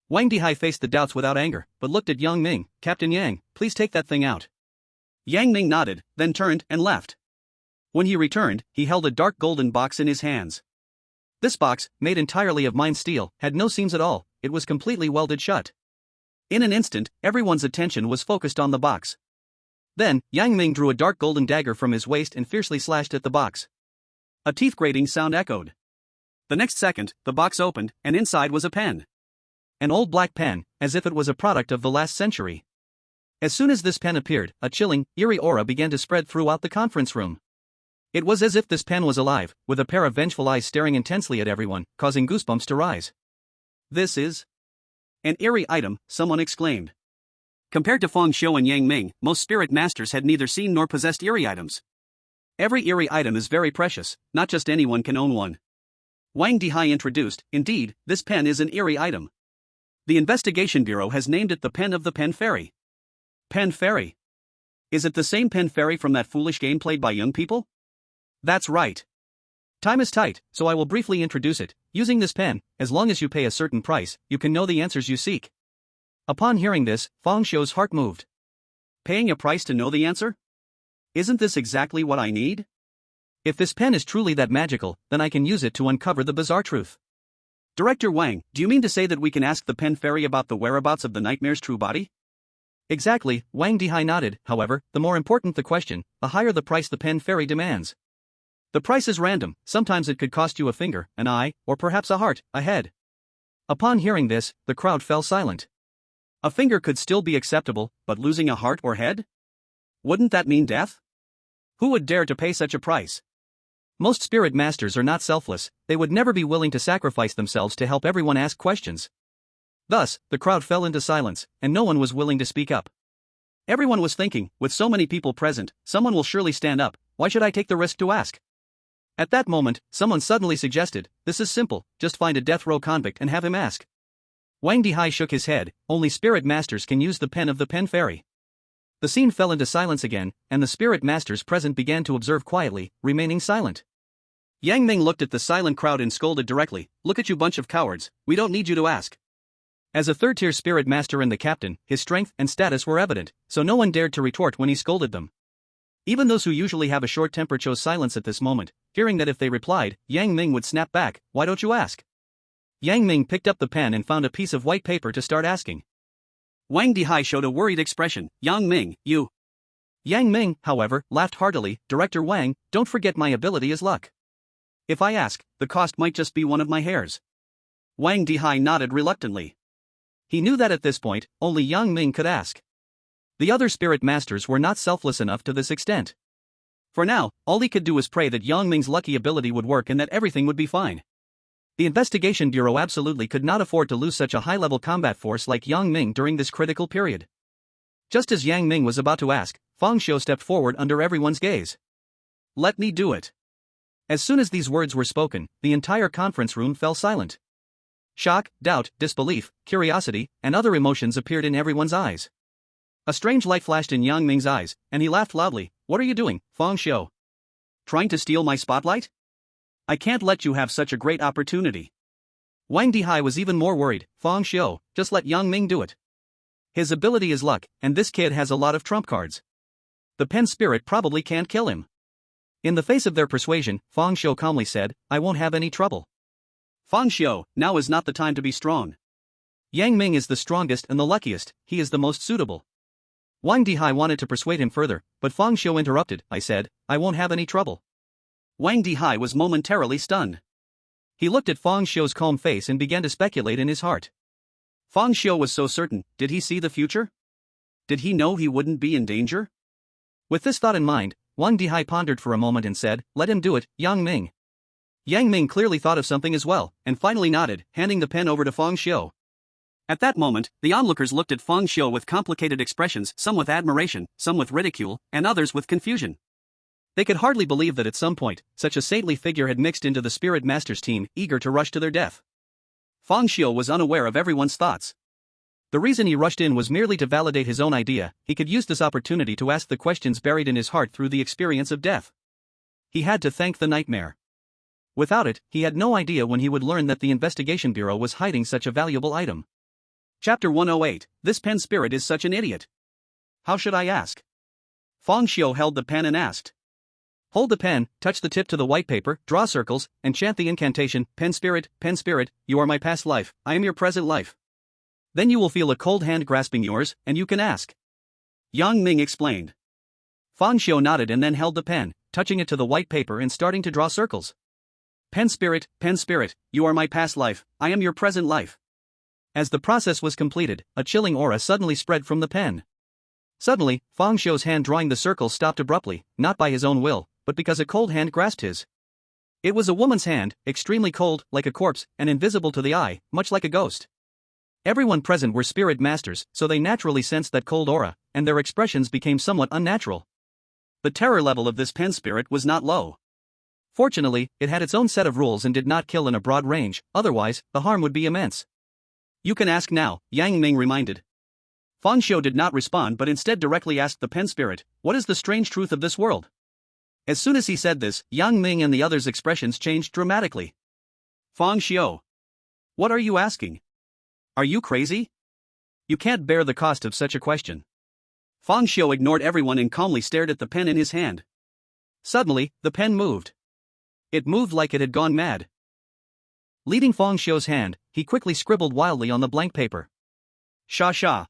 Wang Dihai faced the doubts without anger, but looked at Yang Ming. Captain Yang, please take that thing out. Yang Ming nodded, then turned and left. When he returned, he held a dark golden box in his hands. This box, made entirely of mined steel, had no seams at all, it was completely welded shut. In an instant, everyone's attention was focused on the box. Then, Yang Ming drew a dark golden dagger from his waist and fiercely slashed at the box. A teeth-grating sound echoed. The next second, the box opened, and inside was a pen. An old black pen, as if it was a product of the last century. As soon as this pen appeared, a chilling, eerie aura began to spread throughout the conference room. It was as if this pen was alive, with a pair of vengeful eyes staring intensely at everyone, causing goosebumps to rise. "This is an eerie item," someone exclaimed. Compared to Feng Xiu and Yang Ming, most spirit masters had neither seen nor possessed eerie items. Every eerie item is very precious, not just anyone can own one. Wang Dihai introduced, "Indeed, this pen is an eerie item. The Investigation Bureau has named it the Pen of the Pen Fairy." Pen Fairy? Is it the same Pen Fairy from that foolish game played by young people? That's right. Time is tight, so I will briefly introduce it. Using this pen, as long as you pay a certain price, you can know the answers you seek. Upon hearing this, Feng Xiu's heart moved. Paying a price to know the answer? Isn't this exactly what I need? If this pen is truly that magical, then I can use it to uncover the bizarre truth. Director Wang, do you mean to say that we can ask the Pen Fairy about the whereabouts of the nightmare's true body? Exactly, Wang Dihai nodded. However, the more important the question, the higher the price the Pen Fairy demands. The price is random, sometimes it could cost you a finger, an eye, or perhaps a heart, a head. Upon hearing this, the crowd fell silent. A finger could still be acceptable, but losing a heart or head? Wouldn't that mean death? Who would dare to pay such a price? Most spirit masters are not selfless, they would never be willing to sacrifice themselves to help everyone ask questions. Thus, the crowd fell into silence, and no one was willing to speak up. Everyone was thinking, with so many people present, someone will surely stand up, why should I take the risk to ask? At that moment, someone suddenly suggested, "This is simple, just find a death row convict and have him ask." Wang Dihai shook his head, only spirit masters can use the pen of the Pen Fairy. The scene fell into silence again, and the spirit masters present began to observe quietly, remaining silent. Yang Ming looked at the silent crowd and scolded directly, "Look at you bunch of cowards, we don't need you to ask." As a third-tier spirit master and the captain, his strength and status were evident, so no one dared to retort when he scolded them. Even those who usually have a short temper chose silence at this moment, fearing that if they replied, Yang Ming would snap back, "Why don't you ask?" Yang Ming picked up the pen and found a piece of white paper to start asking. Wang Dihai showed a worried expression, "Yang Ming, you..." Yang Ming, however, laughed heartily, "Director Wang, don't forget my ability is luck. If I ask, the cost might just be one of my hairs." Wang Dihai nodded reluctantly. He knew that at this point, only Yang Ming could ask. The other spirit masters were not selfless enough to this extent. For now, all he could do was pray that Yang Ming's lucky ability would work and that everything would be fine. The Investigation Bureau absolutely could not afford to lose such a high-level combat force like Yang Ming during this critical period. Just as Yang Ming was about to ask, Feng Xiu stepped forward under everyone's gaze. "Let me do it." As soon as these words were spoken, the entire conference room fell silent. Shock, doubt, disbelief, curiosity, and other emotions appeared in everyone's eyes. A strange light flashed in Yang Ming's eyes, and he laughed loudly. "What are you doing, Feng Xiu? Trying to steal my spotlight? I can't let you have such a great opportunity." Wang Dihai was even more worried. "Feng Xiu, just let Yang Ming do it. His ability is luck, and this kid has a lot of trump cards. The pen spirit probably can't kill him." In the face of their persuasion, Feng Xiu calmly said, "I won't have any trouble." "Feng Xiu, now is not the time to be strong. Yang Ming is the strongest and the luckiest, he is the most suitable." Wang Dihai wanted to persuade him further, but Feng Xiu interrupted. "I said, I won't have any trouble." Wang Dihai was momentarily stunned. He looked at Feng Xiu's calm face and began to speculate in his heart. Feng Xiu was so certain, did he see the future? Did he know he wouldn't be in danger? With this thought in mind, Wang Dihai pondered for a moment and said, "Let him do it, Yang Ming." Yang Ming clearly thought of something as well, and finally nodded, handing the pen over to Feng Xiu. At that moment, the onlookers looked at Feng Xiu with complicated expressions, some with admiration, some with ridicule, and others with confusion. They could hardly believe that at some point, such a saintly figure had mixed into the Spirit Masters team, eager to rush to their death. Feng Xiu was unaware of everyone's thoughts. The reason he rushed in was merely to validate his own idea. He could use this opportunity to ask the questions buried in his heart through the experience of death. He had to thank the nightmare. Without it, he had no idea when he would learn that the Investigation Bureau was hiding such a valuable item. Chapter 108, This pen spirit is such an idiot. How should I ask? Feng Xiu held the pen and asked. Hold the pen, touch the tip to the white paper, draw circles, and chant the incantation, pen spirit, you are my past life, I am your present life. Then you will feel a cold hand grasping yours, and you can ask. Yang Ming explained. Fang Xiu nodded and then held the pen, touching it to the white paper and starting to draw circles. Pen spirit, you are my past life, I am your present life. As the process was completed, a chilling aura suddenly spread from the pen. Suddenly, Fang Xiu's hand drawing the circles stopped abruptly, not by his own will, but because a cold hand grasped his. It was a woman's hand, extremely cold, like a corpse, and invisible to the eye, much like a ghost. Everyone present were spirit masters, so they naturally sensed that cold aura, and their expressions became somewhat unnatural. The terror level of this pen spirit was not low. Fortunately, it had its own set of rules and did not kill in a broad range, otherwise, the harm would be immense. You can ask now, Yang Ming reminded. Fang Xiu did not respond but instead directly asked the pen spirit, what is the strange truth of this world? As soon as he said this, Yang Ming and the others' expressions changed dramatically. Fang Xiu. What are you asking? Are you crazy? You can't bear the cost of such a question. Fang Xiu ignored everyone and calmly stared at the pen in his hand. Suddenly, the pen moved. It moved like it had gone mad. Leading Fang Xiu's hand, he quickly scribbled wildly on the blank paper. Sha sha.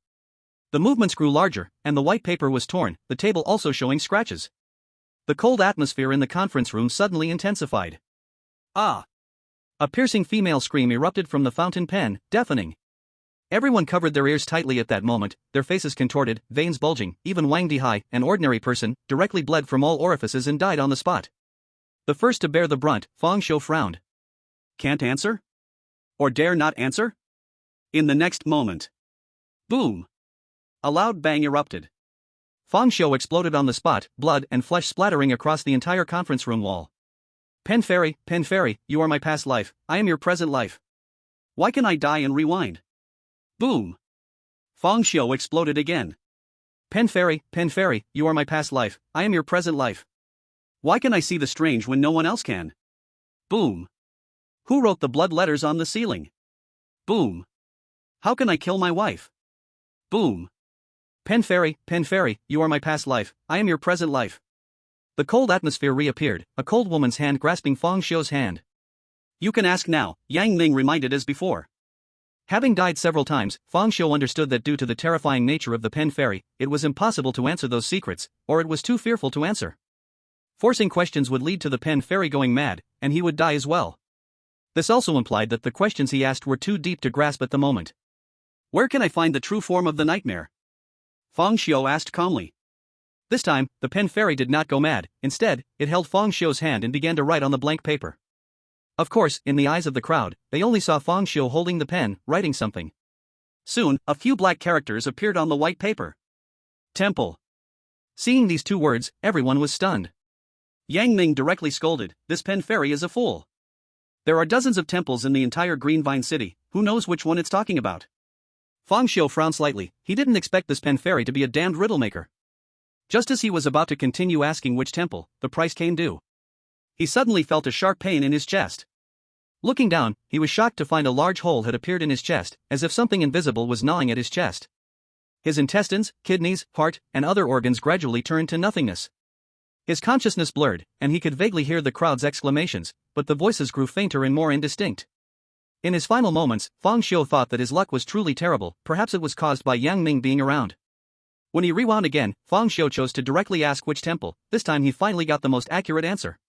The movements grew larger, and the white paper was torn, the table also showing scratches. The cold atmosphere in the conference room suddenly intensified. Ah! A piercing female scream erupted from the fountain pen, deafening. Everyone covered their ears tightly at that moment, their faces contorted, veins bulging, even Wang Dihai, an ordinary person, directly bled from all orifices and died on the spot. The first to bear the brunt, Fang Xiu frowned. Can't answer? Or dare not answer? In the next moment. Boom! A loud bang erupted. Fang Xiu exploded on the spot, blood and flesh splattering across the entire conference room wall. Pen fairy, you are my past life, I am your present life. Why can I die and rewind? Boom! Fang Xiu exploded again. Pen fairy, you are my past life, I am your present life. Why can I see the strange when no one else can? Boom! Who wrote the blood letters on the ceiling? Boom! How can I kill my wife? Boom! Pen fairy, you are my past life, I am your present life. The cold atmosphere reappeared, a cold woman's hand grasping Fang Xiu's hand. You can ask now, Yang Ming reminded as before. Having died several times, Fang Xiu understood that due to the terrifying nature of the pen fairy, it was impossible to answer those secrets, or it was too fearful to answer. Forcing questions would lead to the pen fairy going mad, and he would die as well. This also implied that the questions he asked were too deep to grasp at the moment. Where can I find the true form of the nightmare? Fang Xiu asked calmly. This time, the pen fairy did not go mad, instead, it held Fang Xiu's hand and began to write on the blank paper. Of course, in the eyes of the crowd, they only saw Fang Xiu holding the pen, writing something. Soon, a few black characters appeared on the white paper. Temple. Seeing these two words, everyone was stunned. Yang Ming directly scolded, this pen fairy is a fool. There are dozens of temples in the entire Green Vine City, who knows which one it's talking about? Fang Xiu frowned slightly, he didn't expect this pen fairy to be a damned riddle maker. Just as he was about to continue asking which temple, the price came due. He suddenly felt a sharp pain in his chest. Looking down, he was shocked to find a large hole had appeared in his chest, as if something invisible was gnawing at his chest. His intestines, kidneys, heart, and other organs gradually turned to nothingness. His consciousness blurred, and he could vaguely hear the crowd's exclamations, but the voices grew fainter and more indistinct. In his final moments, Fang Xiu thought that his luck was truly terrible, perhaps it was caused by Yang Ming being around. When he rewound again, Fang Xiu chose to directly ask which temple, this time he finally got the most accurate answer.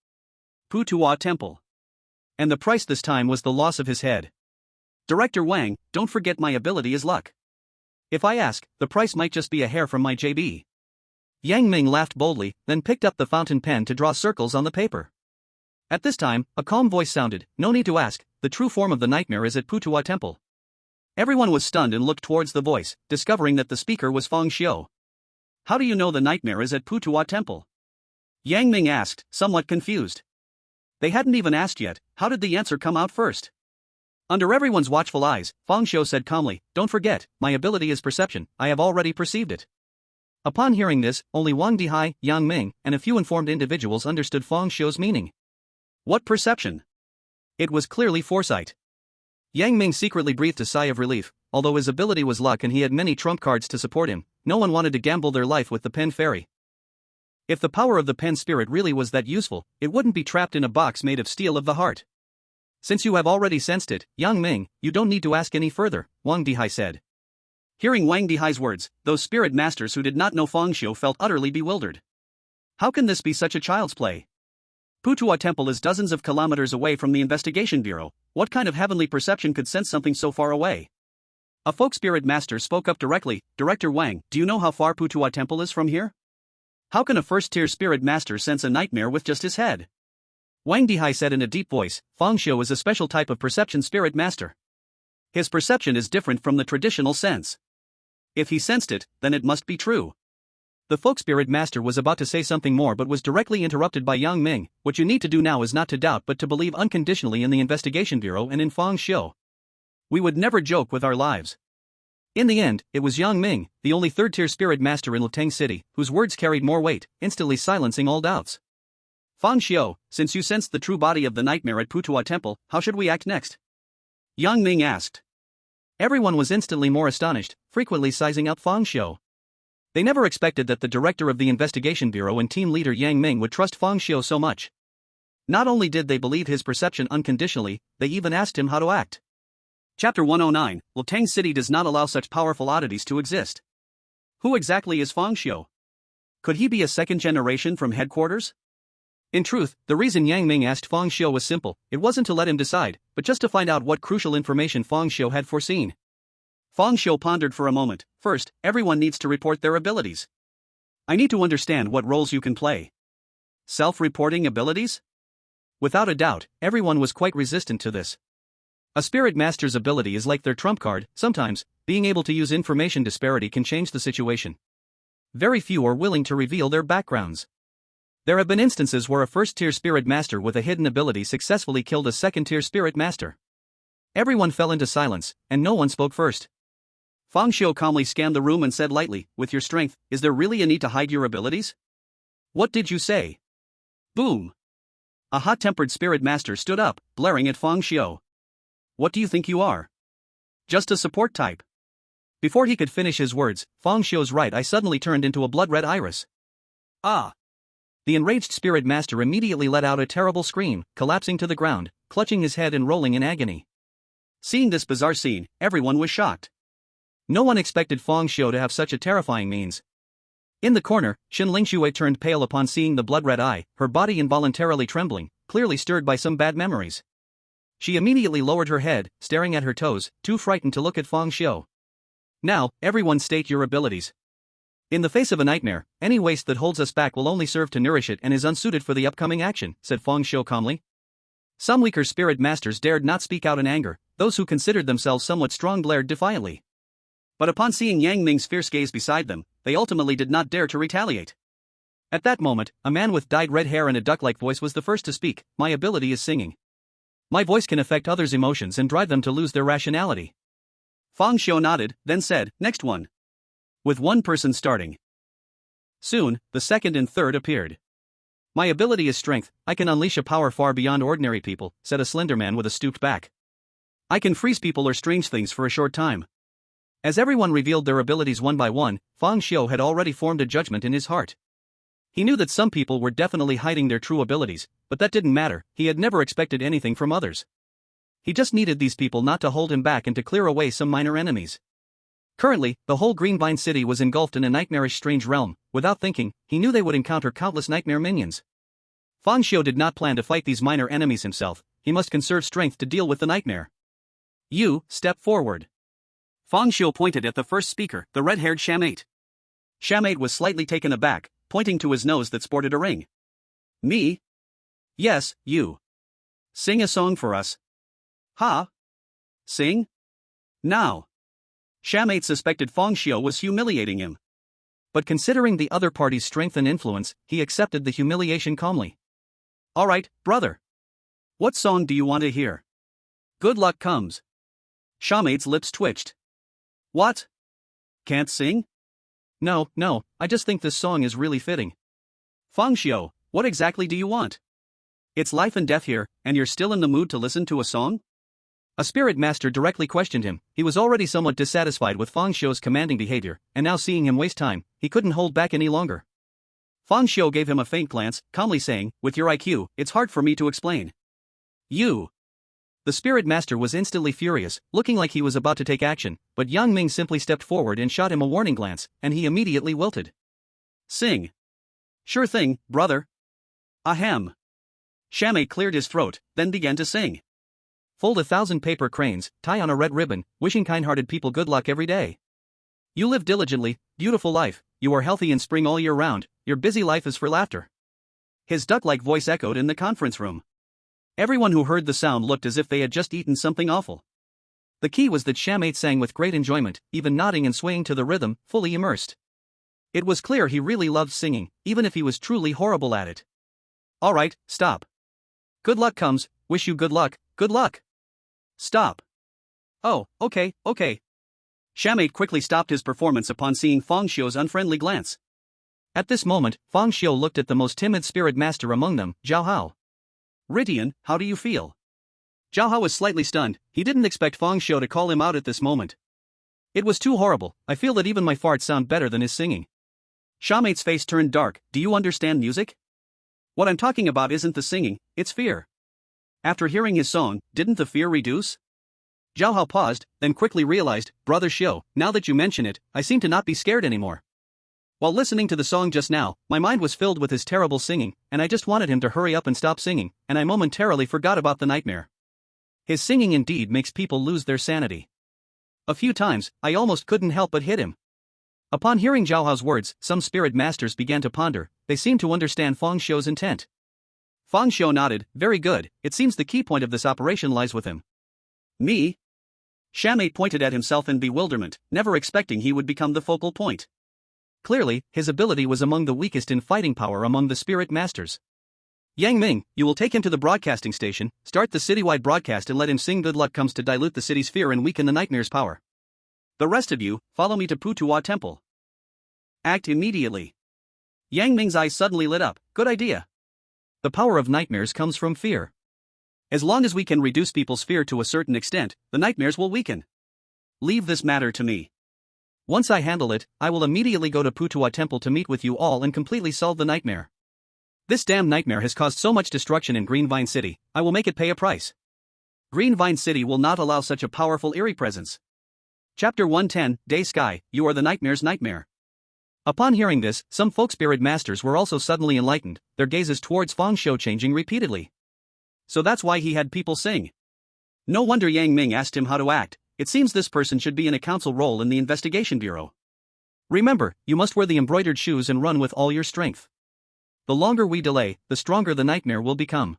Putuo Temple. And the price this time was the loss of his head. Director Wang, don't forget my ability is luck. If I ask, the price might just be a hair from my JB. Yang Ming laughed boldly, then picked up the fountain pen to draw circles on the paper. At this time, a calm voice sounded, no need to ask, the true form of the nightmare is at Putuo Temple. Everyone was stunned and looked towards the voice, discovering that the speaker was Fang Xiu. How do you know the nightmare is at Putuo Temple? Yang Ming asked, somewhat confused. They hadn't even asked yet, how did the answer come out first? Under everyone's watchful eyes, Fang Xiu said calmly, don't forget, my ability is perception, I have already perceived it. Upon hearing this, only Wang Dihai, Yang Ming, and a few informed individuals understood Fang Xiu's meaning. What perception? It was clearly foresight. Yang Ming secretly breathed a sigh of relief, although his ability was luck and he had many trump cards to support him, no one wanted to gamble their life with the pen fairy. If the power of the pen spirit really was that useful, it wouldn't be trapped in a box made of steel of the heart. Since you have already sensed it, Yang Ming, you don't need to ask any further, Wang Dihai said. Hearing Wang Dihai's words, those spirit masters who did not know Fang Xiu felt utterly bewildered. How can this be such a child's play? Putua Temple is dozens of kilometers away from the investigation bureau. What kind of heavenly perception could sense something so far away? A folk spirit master spoke up directly. Director Wang, do you know how far Putua Temple is from here? How can a first-tier spirit master sense a nightmare with just his head? Wang Dihai said in a deep voice, Fang Xiu is a special type of perception spirit master. His perception is different from the traditional sense. If he sensed it, then it must be true. The folk spirit master was about to say something more but was directly interrupted by Yang Ming. What you need to do now is not to doubt but to believe unconditionally in the investigation bureau and in Fang Xiu. We would never joke with our lives. In the end, it was Yang Ming, the only third-tier spirit master in Lateng City, whose words carried more weight, instantly silencing all doubts. Fang Xiu, since you sensed the true body of the nightmare at Putua Temple, how should we act next? Yang Ming asked. Everyone was instantly more astonished, frequently sizing up Fang Xiu. They never expected that the director of the investigation bureau and team leader Yang Ming would trust Fang Xiu so much. Not only did they believe his perception unconditionally, they even asked him how to act. Chapter 109, Lateng City does not allow such powerful oddities to exist. Who exactly is Fang Xiu? Could he be a second generation from headquarters? In truth, the reason Yang Ming asked Fang Xiu was simple. It wasn't to let him decide, but just to find out what crucial information Fang Xiu had foreseen. Fang Xiu pondered for a moment. First, everyone needs to report their abilities. I need to understand what roles you can play. Self-reporting abilities? Without a doubt, everyone was quite resistant to this. A spirit master's ability is like their trump card. Sometimes, being able to use information disparity can change the situation. Very few are willing to reveal their backgrounds. There have been instances where a first-tier spirit master with a hidden ability successfully killed a second-tier spirit master. Everyone fell into silence, and no one spoke first. Fang Xiu calmly scanned the room and said lightly, with your strength, is there really a need to hide your abilities? What did you say? Boom! A hot-tempered spirit master stood up, blaring at Fang Xiu. What do you think you are? Just a support type. Before he could finish his words, Fang Xiu's right eye suddenly turned into a blood-red iris. Ah! The enraged spirit master immediately let out a terrible scream, collapsing to the ground, clutching his head and rolling in agony. Seeing this bizarre scene, everyone was shocked. No one expected Fang Xiu to have such a terrifying means. In the corner, Xin Lingxue turned pale upon seeing the blood-red eye, her body involuntarily trembling, clearly stirred by some bad memories. She immediately lowered her head, staring at her toes, too frightened to look at Fang Xiu. Now, everyone state your abilities. In the face of a nightmare, any waste that holds us back will only serve to nourish it and is unsuited for the upcoming action, said Fang Xiu calmly. Some weaker spirit masters dared not speak out in anger, those who considered themselves somewhat strong glared defiantly. But upon seeing Yang Ming's fierce gaze beside them, they ultimately did not dare to retaliate. At that moment, a man with dyed red hair and a duck-like voice was the first to speak. My ability is singing. My voice can affect others' emotions and drive them to lose their rationality. Fang Xiu nodded, then said, next one. With one person starting. Soon, the second and third appeared. My ability is strength. I can unleash a power far beyond ordinary people, said a slender man with a stooped back. I can freeze people or strange things for a short time. As everyone revealed their abilities one by one, Fang Xiu had already formed a judgment in his heart. He knew that some people were definitely hiding their true abilities, but that didn't matter. He had never expected anything from others. He just needed these people not to hold him back and to clear away some minor enemies. Currently, the whole Greenvine city was engulfed in a nightmarish strange realm. Without thinking, he knew they would encounter countless nightmare minions. Fang Xiu did not plan to fight these minor enemies himself. He must conserve strength to deal with the nightmare. You, step forward. Fang Xiu pointed at the first speaker, the red-haired Shamate. Shamate was slightly taken aback, pointing to his nose that sported a ring. Me? Yes, you. Sing a song for us. Ha? Sing? Now. Shamate suspected Fang Xiu was humiliating him. But considering the other party's strength and influence, he accepted the humiliation calmly. All right, brother. What song do you want to hear? Good luck comes. Shamate's lips twitched. What? Can't sing? No, I just think this song is really fitting. Fang Xiu, what exactly do you want? It's life and death here, and you're still in the mood to listen to a song? A spirit master directly questioned him. He was already somewhat dissatisfied with Fang Xiu's commanding behavior, and now seeing him waste time, he couldn't hold back any longer. Fang Xiu gave him a faint glance, calmly saying, with your IQ, it's hard for me to explain. You. The spirit master was instantly furious, looking like he was about to take action, but Yang Ming simply stepped forward and shot him a warning glance, and he immediately wilted. Sing. Sure thing, brother. Ahem. Shamate cleared his throat, then began to sing. Fold 1,000 paper cranes, tie on a red ribbon, wishing kind-hearted people good luck every day. You live diligently, beautiful life, you are healthy in spring all year round, your busy life is for laughter. His duck-like voice echoed in the conference room. Everyone who heard the sound looked as if they had just eaten something awful. The key was that Shamate sang with great enjoyment, even nodding and swaying to the rhythm, fully immersed. It was clear he really loved singing, even if he was truly horrible at it. Alright, stop. Good luck comes, wish you good luck, good luck. Stop. Oh, okay. Shamate quickly stopped his performance upon seeing Fang Xiu's unfriendly glance. At this moment, Fang Xiu looked at the most timid spirit master among them, Zhao Hao. Ritian, how do you feel? Zhao Hao was slightly stunned, he didn't expect Fang Xiu to call him out at this moment. It was too horrible, I feel that even my farts sound better than his singing. Shamate's face turned dark, do you understand music? What I'm talking about isn't the singing, it's fear. After hearing his song, didn't the fear reduce? Zhao Hao paused, then quickly realized, Brother Xiu, now that you mention it, I seem to not be scared anymore. While listening to the song just now, my mind was filled with his terrible singing, and I just wanted him to hurry up and stop singing, and I momentarily forgot about the nightmare. His singing indeed makes people lose their sanity. A few times, I almost couldn't help but hit him. Upon hearing Zhao Hao's words, some spirit masters began to ponder, they seemed to understand Fang Xiu's intent. Fang Xiu nodded, very good, it seems the key point of this operation lies with him. Me? Shamate pointed at himself in bewilderment, never expecting he would become the focal point. Clearly, his ability was among the weakest in fighting power among the spirit masters. Yang Ming, you will take him to the broadcasting station, start the citywide broadcast and let him sing good luck comes to dilute the city's fear and weaken the nightmare's power. The rest of you, follow me to Putuwa Temple. Act immediately. Yang Ming's eyes suddenly lit up, good idea. The power of nightmares comes from fear. As long as we can reduce people's fear to a certain extent, the nightmares will weaken. Leave this matter to me. Once I handle it, I will immediately go to Putuwa Temple to meet with you all and completely solve the nightmare. This damn nightmare has caused so much destruction in Green Vine City, I will make it pay a price. Green Vine City will not allow such a powerful Eerie presence. Chapter 110, Day Sky, you are the nightmare's nightmare. Upon hearing this, some folk spirit masters were also suddenly enlightened, their gazes towards Fang Xiu changing repeatedly. So that's why he had people sing. No wonder Yang Ming asked him how to act. It seems this person should be in a council role in the investigation bureau. Remember, you must wear the embroidered shoes and run with all your strength. The longer we delay, the stronger the nightmare will become.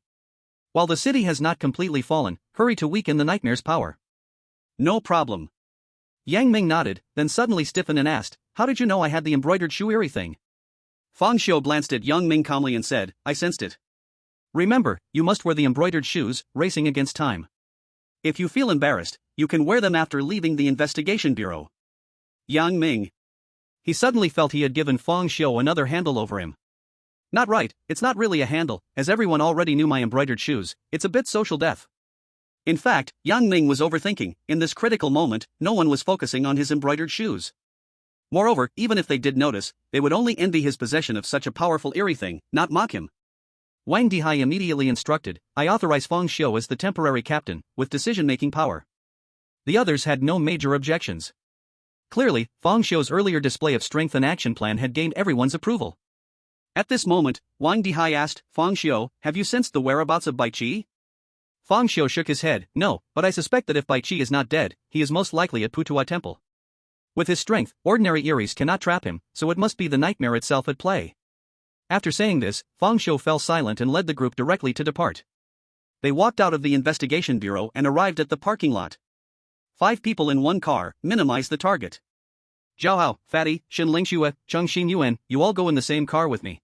While the city has not completely fallen, hurry to weaken the nightmare's power. No problem. Yang Ming nodded, then suddenly stiffened and asked, how did you know I had the embroidered shoe Eerie thing? Fang Xiu glanced at Yang Ming calmly and said, I sensed it. Remember, you must wear the embroidered shoes, racing against time. If you feel embarrassed, you can wear them after leaving the investigation bureau. Yang Ming. He suddenly felt he had given Fang Xiu another handle over him. Not right, it's not really a handle, as everyone already knew my embroidered shoes, it's a bit social deaf. In fact, Yang Ming was overthinking, in this critical moment, no one was focusing on his embroidered shoes. Moreover, even if they did notice, they would only envy his possession of such a powerful Eerie thing, not mock him. Wang Dihai immediately instructed, I authorize Fang Xiu as the temporary captain, with decision-making power. The others had no major objections. Clearly, Fang Xiu's earlier display of strength and action plan had gained everyone's approval. At this moment, Wang Dihai asked, Fang Xiu, have you sensed the whereabouts of Bai Qi? Fang Xiu shook his head, no, but I suspect that if Bai Qi is not dead, he is most likely at Putuwa Temple. With his strength, ordinary Eerie's cannot trap him, so it must be the nightmare itself at play. After saying this, Fang Xiu fell silent and led the group directly to depart. They walked out of the investigation bureau and arrived at the parking lot. 5 people in one car, minimize the target. Zhao Hao, Fatty, Shin Lingxue, Cheng Xinyuan, you all go in the same car with me.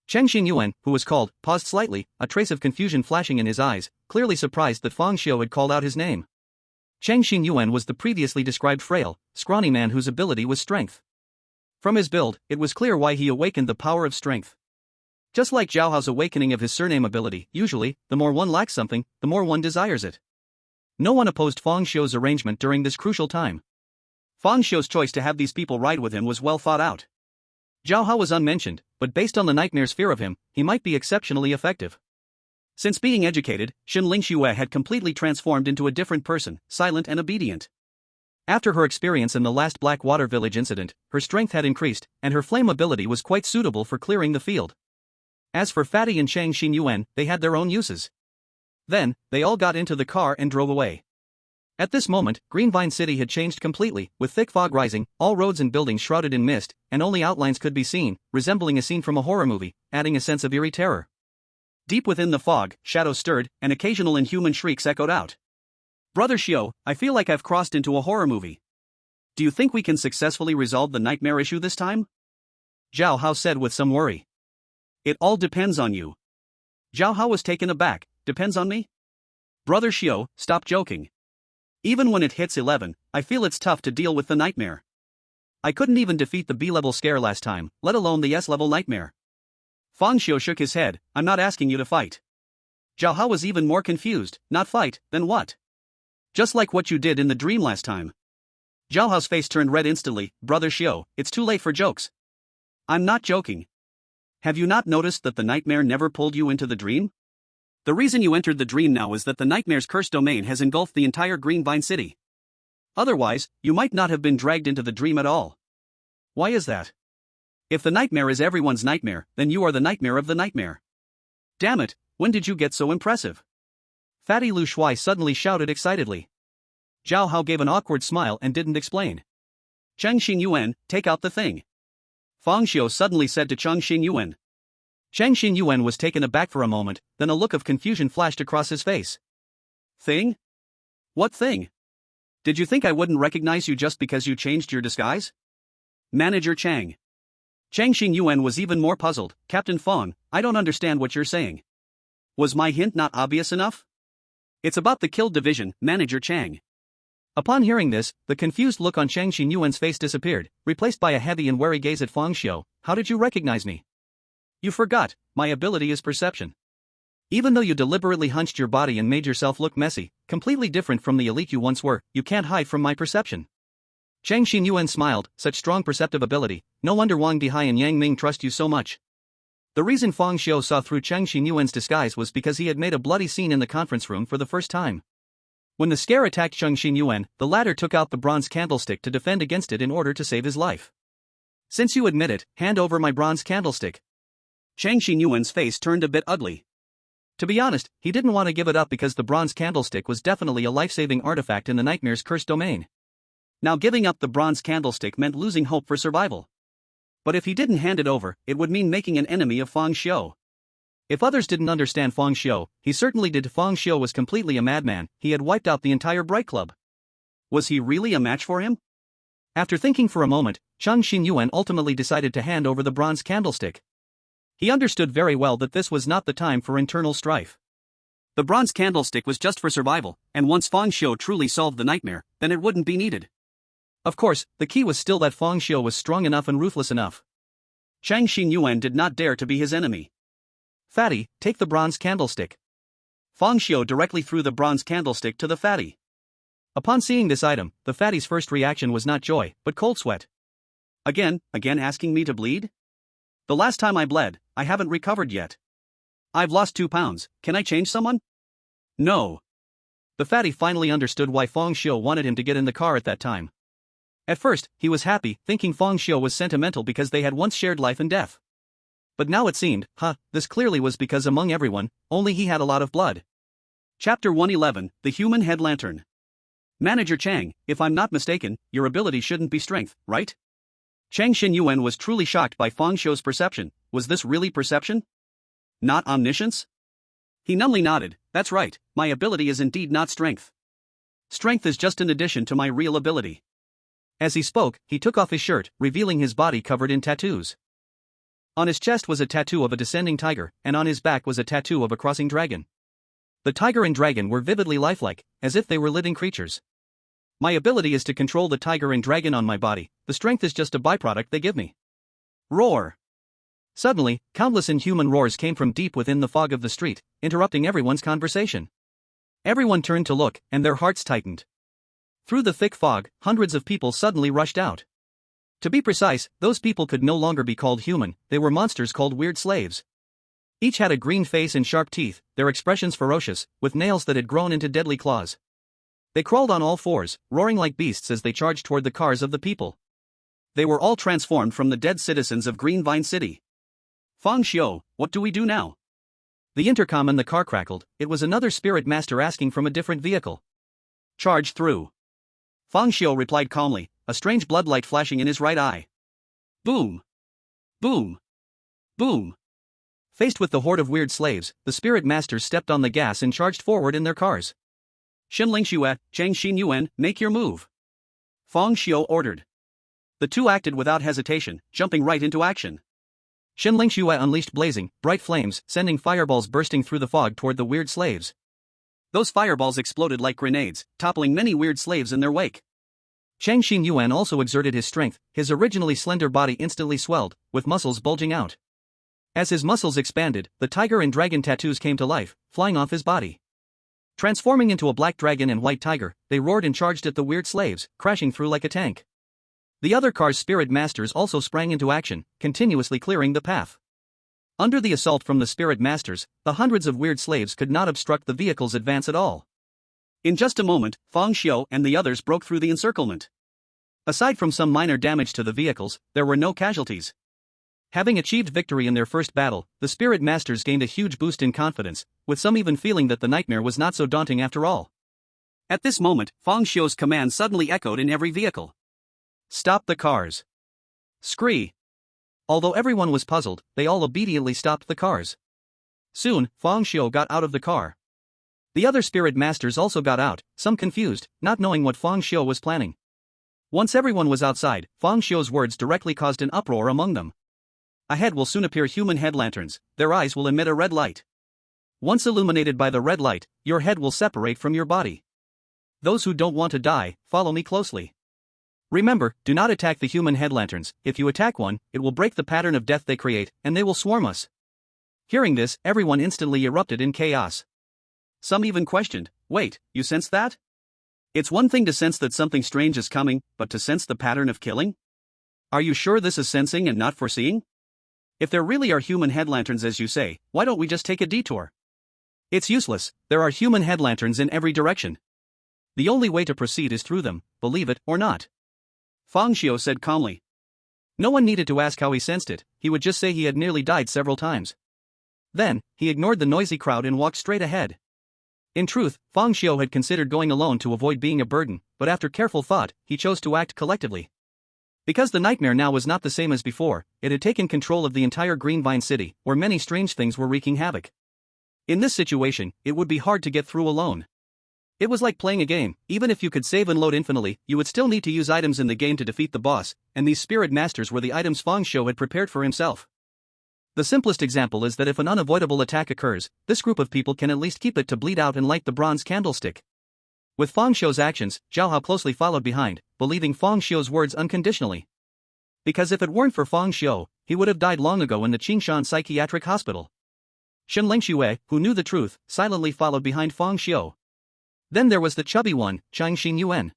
Cheng Xinyuan, who was called, paused slightly, a trace of confusion flashing in his eyes, clearly surprised that Fang Xiu had called out his name. Cheng Xinyuan was the previously described frail, scrawny man whose ability was strength. From his build, it was clear why he awakened the power of strength. Just like Zhao Hao's awakening of his surname ability, usually, the more one lacks something, the more one desires it. No one opposed Fang Xiu's arrangement during this crucial time. Fang Xiu's choice to have these people ride with him was well thought out. Zhao Hao was unmentioned, but based on the nightmare's fear of him, he might be exceptionally effective. Since being educated, Xin Lingxue had completely transformed into a different person, silent and obedient. After her experience in the last Blackwater Village incident, her strength had increased, and her flame ability was quite suitable for clearing the field. As for Fatty and Chang Xinyuan, they had their own uses. Then, they all got into the car and drove away. At this moment, Greenvine City had changed completely, with thick fog rising, all roads and buildings shrouded in mist, and only outlines could be seen, resembling a scene from a horror movie, adding a sense of eerie terror. Deep within the fog, shadows stirred, and occasional inhuman shrieks echoed out. Brother Xiao, I feel like I've crossed into a horror movie. Do you think we can successfully resolve the nightmare issue this time? Zhao Hao said with some worry. It all depends on you. Zhao Hao was taken aback. Depends on me? Brother Xiao, stop joking. Even when it hits 11, I feel it's tough to deal with the nightmare. I couldn't even defeat the B-level scare last time, let alone the S-level nightmare. Fang Xiao shook his head. I'm not asking you to fight. Zhao Hao was even more confused. Not fight, then what? Just like what you did in the dream last time. Zhao Hao's face turned red instantly. Brother Xiao, it's too late for jokes. I'm not joking. Have you not noticed that the nightmare never pulled you into the dream? The reason you entered the dream now is that the nightmare's cursed domain has engulfed the entire Greenvine City. Otherwise, you might not have been dragged into the dream at all. Why is that? If the nightmare is everyone's nightmare, then you are the nightmare of the nightmare. Damn it, when did you get so impressive? Fatty Lu Shuai suddenly shouted excitedly. Zhao Hao gave an awkward smile and didn't explain. Cheng Xinyuan, take out the thing. Fang Xiao suddenly said to Cheng Xinyuan. Cheng Xinyuan was taken aback for a moment, then a look of confusion flashed across his face. Thing? What thing? Did you think I wouldn't recognize you just because you changed your disguise? Manager Chang. Cheng Xinyuan was even more puzzled. Captain Fang, I don't understand what you're saying. Was my hint not obvious enough? It's about the killed division, Manager Chang. Upon hearing this, the confused look on Cheng Xinyuan's face disappeared, replaced by a heavy and wary gaze at Fang Xiao. How did you recognize me? You forgot, my ability is perception. Even though you deliberately hunched your body and made yourself look messy, completely different from the elite you once were, you can't hide from my perception. Cheng Xinyuan smiled. Such strong perceptive ability, no wonder Wang Dihai and Yang Ming trust you so much. The reason Fang Xiao saw through Cheng Xinyuan's disguise was because he had made a bloody scene in the conference room for the first time. When the scare attacked Cheng Xinyuan, the latter took out the bronze candlestick to defend against it in order to save his life. Since you admit it, hand over my bronze candlestick. Cheng Xinyuan's face turned a bit ugly. To be honest, he didn't want to give it up because the bronze candlestick was definitely a life-saving artifact in the nightmare's cursed domain. Now giving up the bronze candlestick meant losing hope for survival. But if he didn't hand it over, it would mean making an enemy of Fang Xiao. If others didn't understand Fang Xiao, he certainly did. Fang Xiao was completely a madman. He had wiped out the entire Bright Club. Was he really a match for him? After thinking for a moment, Cheng Xinyuan ultimately decided to hand over the bronze candlestick. He understood very well that this was not the time for internal strife. The bronze candlestick was just for survival, and once Fang Xiao truly solved the nightmare, then it wouldn't be needed. Of course, the key was still that Fang Xiao was strong enough and ruthless enough. Cheng Xinyuan did not dare to be his enemy. Fatty, take the bronze candlestick. Fang Xiao directly threw the bronze candlestick to the fatty. Upon seeing this item, the fatty's first reaction was not joy, but cold sweat. Again asking me to bleed? The last time I bled, I haven't recovered yet. I've lost 2 pounds, can I change someone? No. The fatty finally understood why Fang Xiao wanted him to get in the car at that time. At first, he was happy, thinking Fang Xiao was sentimental because they had once shared life and death. But now it seemed, this clearly was because among everyone, only he had a lot of blood. Chapter 111, The Human Head Lantern. Manager Chang, if I'm not mistaken, your ability shouldn't be strength, right? Cheng Xinyuan was truly shocked by Fang Xiao's perception. Was this really perception? Not omniscience? He numbly nodded. That's right, my ability is indeed not strength. Strength is just an addition to my real ability. As he spoke, he took off his shirt, revealing his body covered in tattoos. On his chest was a tattoo of a descending tiger, and on his back was a tattoo of a crossing dragon. The tiger and dragon were vividly lifelike, as if they were living creatures. My ability is to control the tiger and dragon on my body, the strength is just a byproduct they give me. Roar! Suddenly, countless inhuman roars came from deep within the fog of the street, interrupting everyone's conversation. Everyone turned to look, and their hearts tightened. Through the thick fog, hundreds of people suddenly rushed out. To be precise, those people could no longer be called human, they were monsters called weird slaves. Each had a green face and sharp teeth, their expressions ferocious, with nails that had grown into deadly claws. They crawled on all fours, roaring like beasts as they charged toward the cars of the people. They were all transformed from the dead citizens of Green Vine City. Fang Xiu, what do we do now? The intercom in the car crackled. It was another spirit master asking from a different vehicle. Charge through. Fang Xiu replied calmly, a strange bloodlight flashing in his right eye. Boom! Boom! Boom! Faced with the horde of weird slaves, the spirit masters stepped on the gas and charged forward in their cars. Xinling Xue, Chang Xin Yuan, make your move. Fang Xiu ordered. The two acted without hesitation, jumping right into action. Xinling Xue unleashed blazing, bright flames, sending fireballs bursting through the fog toward the weird slaves. Those fireballs exploded like grenades, toppling many weird slaves in their wake. Chang Xin Yuan also exerted his strength, his originally slender body instantly swelled, with muscles bulging out. As his muscles expanded, the tiger and dragon tattoos came to life, flying off his body. Transforming into a black dragon and white tiger, they roared and charged at the weird slaves, crashing through like a tank. The other car's spirit masters also sprang into action, continuously clearing the path. Under the assault from the spirit masters, the hundreds of weird slaves could not obstruct the vehicle's advance at all. In just a moment, Fang Xiu and the others broke through the encirclement. Aside from some minor damage to the vehicles, there were no casualties. Having achieved victory in their first battle, the spirit masters gained a huge boost in confidence, with some even feeling that the nightmare was not so daunting after all. At this moment, Fang Xiu's command suddenly echoed in every vehicle. Stop the cars. Scree. Although everyone was puzzled, they all obediently stopped the cars. Soon, Fang Xiu got out of the car. The other spirit masters also got out, some confused, not knowing what Fang Xiu was planning. Once everyone was outside, Fang Xiu's words directly caused an uproar among them. Ahead will soon appear human head lanterns, their eyes will emit a red light. Once illuminated by the red light, your head will separate from your body. Those who don't want to die, follow me closely. Remember, do not attack the human head lanterns. If you attack one, it will break the pattern of death they create, and they will swarm us. Hearing this, everyone instantly erupted in chaos. Some even questioned, wait, you sense that? It's one thing to sense that something strange is coming, but to sense the pattern of killing? Are you sure this is sensing and not foreseeing? If there really are human head lanterns as you say, why don't we just take a detour? It's useless, there are human head lanterns in every direction. The only way to proceed is through them, believe it or not. Fang Xiu said calmly. No one needed to ask how he sensed it, he would just say he had nearly died several times. Then, he ignored the noisy crowd and walked straight ahead. In truth, Fang Xiu had considered going alone to avoid being a burden, but after careful thought, he chose to act collectively. Because the nightmare now was not the same as before, it had taken control of the entire Green Vine City, where many strange things were wreaking havoc. In this situation, it would be hard to get through alone. It was like playing a game. Even if you could save and load infinitely, you would still need to use items in the game to defeat the boss, and these spirit masters were the items Fang Xiu had prepared for himself. The simplest example is that if an unavoidable attack occurs, this group of people can at least keep it to bleed out and light the bronze candlestick. With Fang Xiu's actions, Zhao Hao closely followed behind, believing Fang Xiu's words unconditionally. Because if it weren't for Fang Xiu, he would have died long ago in the Qingshan Psychiatric Hospital. Xinling Xue, who knew the truth, silently followed behind Fang Xiu. Then there was the chubby one, Chang Xin Yuan.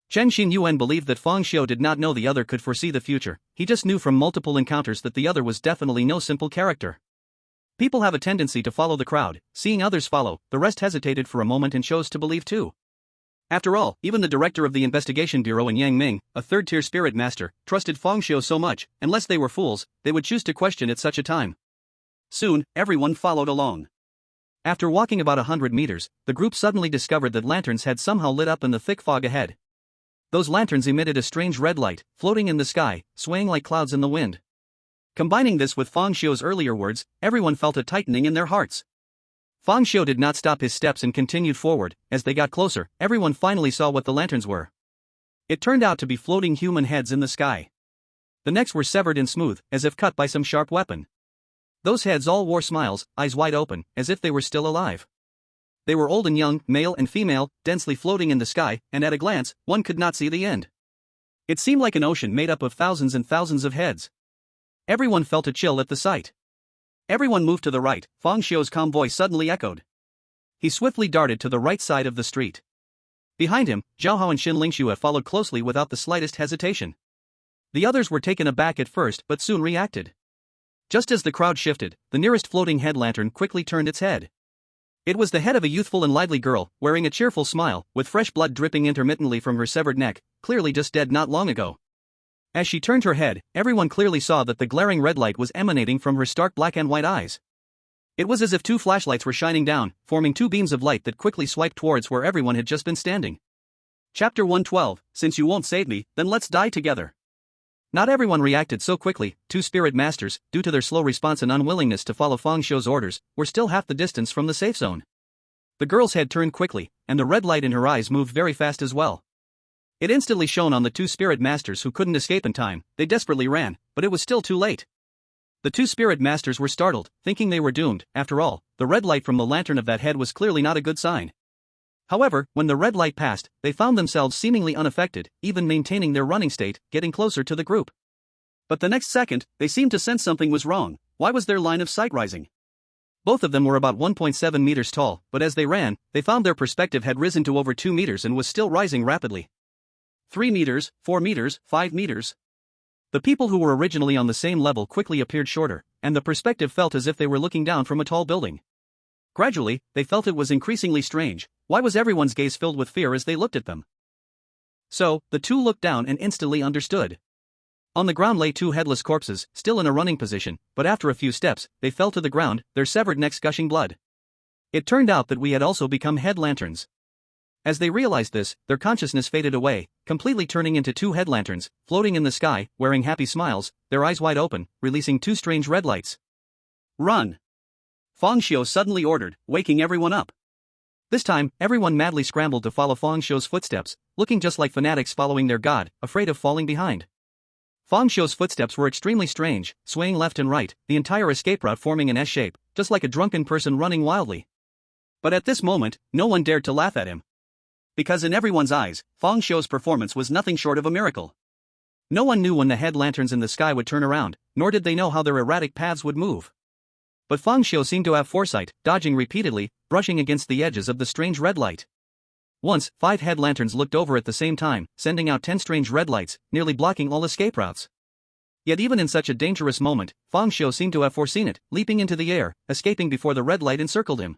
Chang Xin Yuan believed that Fang Xiu did not know the other could foresee the future, he just knew from multiple encounters that the other was definitely no simple character. People have a tendency to follow the crowd, seeing others follow, the rest hesitated for a moment and chose to believe too. After all, even the director of the investigation bureau in Yangming, a third-tier spirit master, trusted Fang Xiu so much, unless they were fools, they would choose to question at such a time. Soon, everyone followed along. After walking about 100 meters, the group suddenly discovered that lanterns had somehow lit up in the thick fog ahead. Those lanterns emitted a strange red light, floating in the sky, swaying like clouds in the wind. Combining this with Fang Xiu's earlier words, everyone felt a tightening in their hearts. Fang Xiu did not stop his steps and continued forward. As they got closer, everyone finally saw what the lanterns were. It turned out to be floating human heads in the sky. The necks were severed and smooth, as if cut by some sharp weapon. Those heads all wore smiles, eyes wide open, as if they were still alive. They were old and young, male and female, densely floating in the sky, and at a glance, one could not see the end. It seemed like an ocean made up of thousands and thousands of heads. Everyone felt a chill at the sight. Everyone moved to the right. Fang Xiu's calm voice suddenly echoed. He swiftly darted to the right side of the street. Behind him, Zhao Hao and Xinling Xue followed closely without the slightest hesitation. The others were taken aback at first but soon reacted. Just as the crowd shifted, the nearest floating head lantern quickly turned its head. It was the head of a youthful and lively girl, wearing a cheerful smile, with fresh blood dripping intermittently from her severed neck, clearly just dead not long ago. As she turned her head, everyone clearly saw that the glaring red light was emanating from her stark black and white eyes. It was as if two flashlights were shining down, forming two beams of light that quickly swiped towards where everyone had just been standing. Chapter 112, Since You Won't Save Me, Then Let's Die Together. Not everyone reacted so quickly. Two spirit masters, due to their slow response and unwillingness to follow Fang Xiu's orders, were still half the distance from the safe zone. The girl's head turned quickly, and the red light in her eyes moved very fast as well. It instantly shone on the two spirit masters who couldn't escape in time. They desperately ran, but it was still too late. The two spirit masters were startled, thinking they were doomed. After all, the red light from the lantern of that head was clearly not a good sign. However, when the red light passed, they found themselves seemingly unaffected, even maintaining their running state, getting closer to the group. But the next second, they seemed to sense something was wrong. Why was their line of sight rising? Both of them were about 1.7 meters tall, but as they ran, they found their perspective had risen to over 2 meters and was still rising rapidly. 3 meters, 4 meters, 5 meters. The people who were originally on the same level quickly appeared shorter, and the perspective felt as if they were looking down from a tall building. Gradually, they felt it was increasingly strange. Why was everyone's gaze filled with fear as they looked at them? So, the two looked down and instantly understood. On the ground lay two headless corpses, still in a running position, but after a few steps, they fell to the ground, their severed necks gushing blood. It turned out that we had also become head lanterns. As they realized this, their consciousness faded away, completely turning into two head lanterns, floating in the sky, wearing happy smiles, their eyes wide open, releasing two strange red lights. Run! Fang Xiu suddenly ordered, waking everyone up. This time, everyone madly scrambled to follow Fang Xiu's footsteps, looking just like fanatics following their god, afraid of falling behind. Fang Xiu's footsteps were extremely strange, swaying left and right, the entire escape route forming an S shape, just like a drunken person running wildly. But at this moment, no one dared to laugh at him. Because in everyone's eyes, Fang Xiu's performance was nothing short of a miracle. No one knew when the head lanterns in the sky would turn around, nor did they know how their erratic paths would move. But Fang Xiu seemed to have foresight, dodging repeatedly, brushing against the edges of the strange red light. Once, 5 head lanterns looked over at the same time, sending out 10 strange red lights, nearly blocking all escape routes. Yet even in such a dangerous moment, Fang Xiu seemed to have foreseen it, leaping into the air, escaping before the red light encircled him.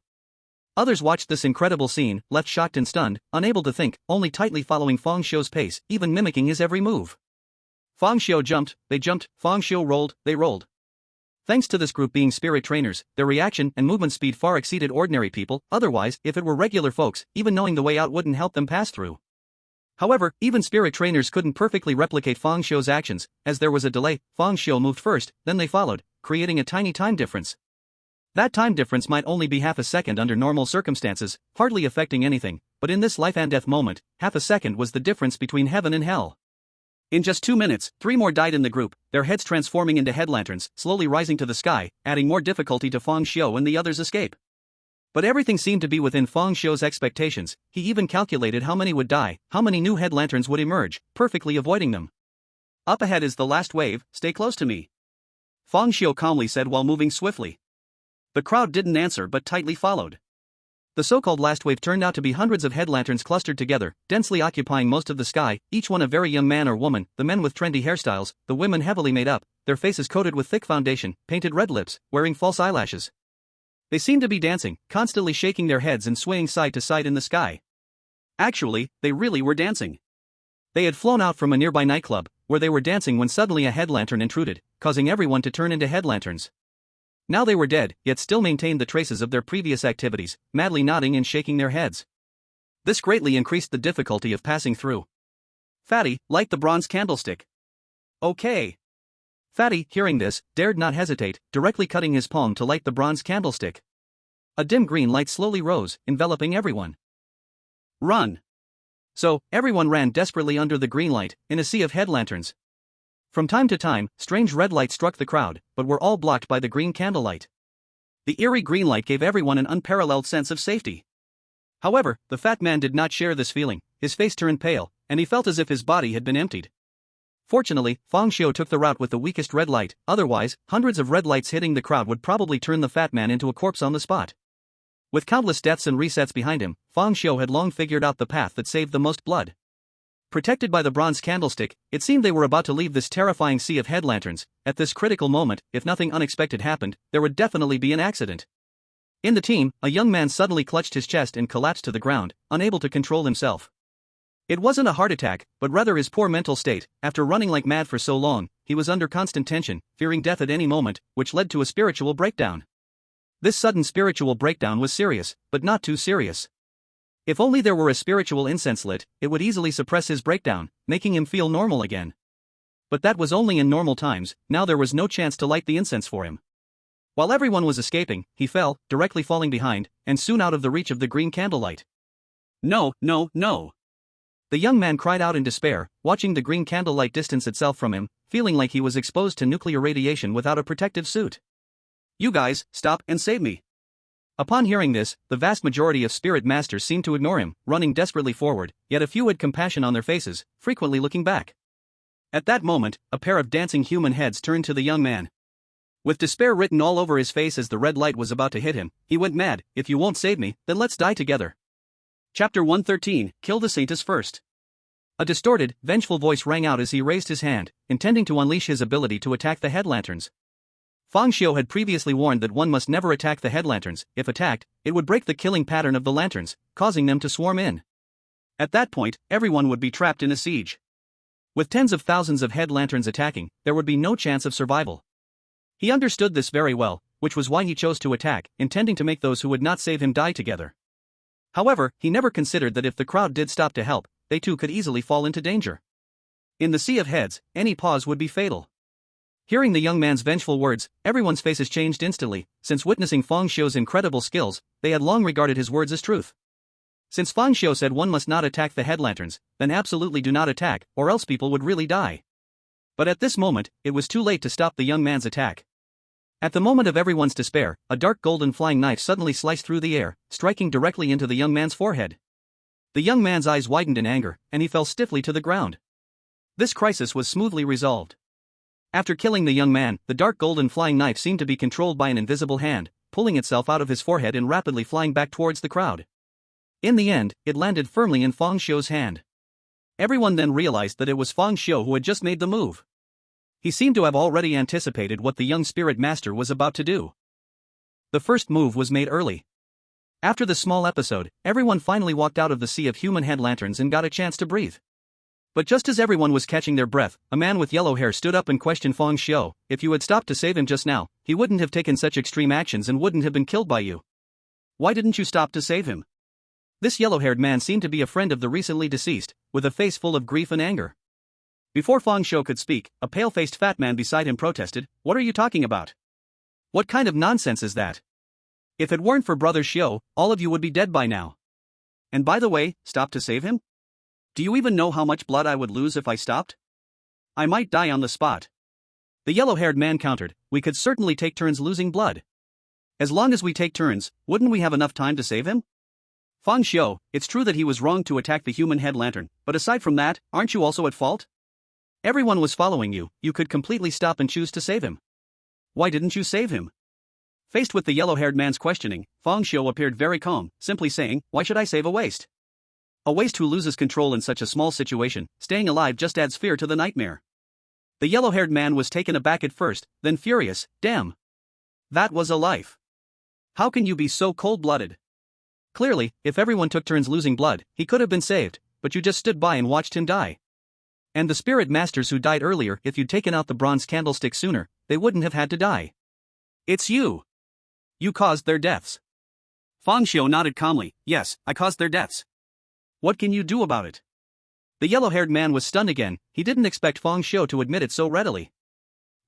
Others watched this incredible scene, left shocked and stunned, unable to think, only tightly following Fang Xiu's pace, even mimicking his every move. Fang Xiu jumped, they jumped, Fang Xiu rolled, they rolled. Thanks to this group being spirit trainers, their reaction and movement speed far exceeded ordinary people. Otherwise, if it were regular folks, even knowing the way out wouldn't help them pass through. However, even spirit trainers couldn't perfectly replicate Fang Xiu's actions. As there was a delay, Fang Xiu moved first, then they followed, creating a tiny time difference. That time difference might only be half a second under normal circumstances, hardly affecting anything, but in this life and death moment, half a second was the difference between heaven and hell. In just 2 minutes, 3 more died in the group, their heads transforming into head lanterns, slowly rising to the sky, adding more difficulty to Fang Xiu and the others' escape. But everything seemed to be within Fang Xiu's expectations. He even calculated how many would die, how many new head lanterns would emerge, perfectly avoiding them. Up ahead is the last wave, stay close to me. Fang Xiu calmly said while moving swiftly. The crowd didn't answer but tightly followed. The so-called last wave turned out to be hundreds of head lanterns clustered together, densely occupying most of the sky, each one a very young man or woman, the men with trendy hairstyles, the women heavily made up, their faces coated with thick foundation, painted red lips, wearing false eyelashes. They seemed to be dancing, constantly shaking their heads and swaying side to side in the sky. Actually, they really were dancing. They had flown out from a nearby nightclub, where they were dancing when suddenly a head lantern intruded, causing everyone to turn into head lanterns. Now they were dead, yet still maintained the traces of their previous activities, madly nodding and shaking their heads. This greatly increased the difficulty of passing through. Fatty, light the bronze candlestick. Okay. Fatty, hearing this, dared not hesitate, directly cutting his palm to light the bronze candlestick. A dim green light slowly rose, enveloping everyone. Run! So, everyone ran desperately under the green light, in a sea of head lanterns. From time to time, strange red lights struck the crowd, but were all blocked by the green candlelight. The eerie green light gave everyone an unparalleled sense of safety. However, the fat man did not share this feeling. His face turned pale, and he felt as if his body had been emptied. Fortunately, Fang Xiu took the route with the weakest red light, otherwise, hundreds of red lights hitting the crowd would probably turn the fat man into a corpse on the spot. With countless deaths and resets behind him, Fang Xiu had long figured out the path that saved the most blood. Protected by the bronze candlestick, it seemed they were about to leave this terrifying sea of headlanterns. At this critical moment, if nothing unexpected happened, there would definitely be an accident. In the team, a young man suddenly clutched his chest and collapsed to the ground, unable to control himself. It wasn't a heart attack, but rather his poor mental state. After running like mad for so long, he was under constant tension, fearing death at any moment, which led to a spiritual breakdown. This sudden spiritual breakdown was serious, but not too serious. If only there were a spiritual incense lit, it would easily suppress his breakdown, making him feel normal again. But that was only in normal times. Now there was no chance to light the incense for him. While everyone was escaping, he fell, directly falling behind, and soon out of the reach of the green candlelight. No, no, no! The young man cried out in despair, watching the green candlelight distance itself from him, feeling like he was exposed to nuclear radiation without a protective suit. You guys, stop and save me! Upon hearing this, the vast majority of spirit masters seemed to ignore him, running desperately forward, yet a few had compassion on their faces, frequently looking back. At that moment, a pair of dancing human heads turned to the young man. With despair written all over his face as the red light was about to hit him, he went mad. If you won't save me, then let's die together. Chapter 113, Kill the Saintess First. A distorted, vengeful voice rang out as he raised his hand, intending to unleash his ability to attack the headlanterns. Fang Xiu had previously warned that one must never attack the headlanterns. If attacked, it would break the killing pattern of the lanterns, causing them to swarm in. At that point, everyone would be trapped in a siege. With tens of thousands of headlanterns attacking, there would be no chance of survival. He understood this very well, which was why he chose to attack, intending to make those who would not save him die together. However, he never considered that if the crowd did stop to help, they too could easily fall into danger. In the sea of heads, any pause would be fatal. Hearing the young man's vengeful words, everyone's faces changed instantly. Since witnessing Fang Xiu's incredible skills, they had long regarded his words as truth. Since Fang Xiu said one must not attack the headlanterns, then absolutely do not attack, or else people would really die. But at this moment, it was too late to stop the young man's attack. At the moment of everyone's despair, a dark golden flying knife suddenly sliced through the air, striking directly into the young man's forehead. The young man's eyes widened in anger, and he fell stiffly to the ground. This crisis was smoothly resolved. After killing the young man, the dark golden flying knife seemed to be controlled by an invisible hand, pulling itself out of his forehead and rapidly flying back towards the crowd. In the end, it landed firmly in Fang Xiu's hand. Everyone then realized that it was Fang Xiu who had just made the move. He seemed to have already anticipated what the young spirit master was about to do. The first move was made early. After the small episode, everyone finally walked out of the sea of human head lanterns and got a chance to breathe. But just as everyone was catching their breath, a man with yellow hair stood up and questioned Fang Xiu. If you had stopped to save him just now, he wouldn't have taken such extreme actions and wouldn't have been killed by you. Why didn't you stop to save him? This yellow-haired man seemed to be a friend of the recently deceased, with a face full of grief and anger. Before Fang Xiu could speak, a pale-faced fat man beside him protested, "What are you talking about? What kind of nonsense is that? If it weren't for Brother Xiu, all of you would be dead by now. And by the way, stop to save him? Do you even know how much blood I would lose if I stopped? I might die on the spot." The yellow-haired man countered, "We could certainly take turns losing blood. As long as we take turns, wouldn't we have enough time to save him? Fang Xiu, it's true that he was wrong to attack the human head lantern, but aside from that, aren't you also at fault? Everyone was following you, you could completely stop and choose to save him. Why didn't you save him?" Faced with the yellow-haired man's questioning, Fang Xiu appeared very calm, simply saying, "Why should I save a waste? A waste who loses control in such a small situation, staying alive just adds fear to the nightmare." The yellow-haired man was taken aback at first, then furious, "Damn! That was a life. How can you be so cold-blooded? Clearly, if everyone took turns losing blood, he could have been saved, but you just stood by and watched him die. And the spirit masters who died earlier, if you'd taken out the bronze candlestick sooner, they wouldn't have had to die. It's you. You caused their deaths." Fang Xiu nodded calmly, "Yes, I caused their deaths. What can you do about it?" The yellow-haired man was stunned again. He didn't expect Fang Xiu to admit it so readily.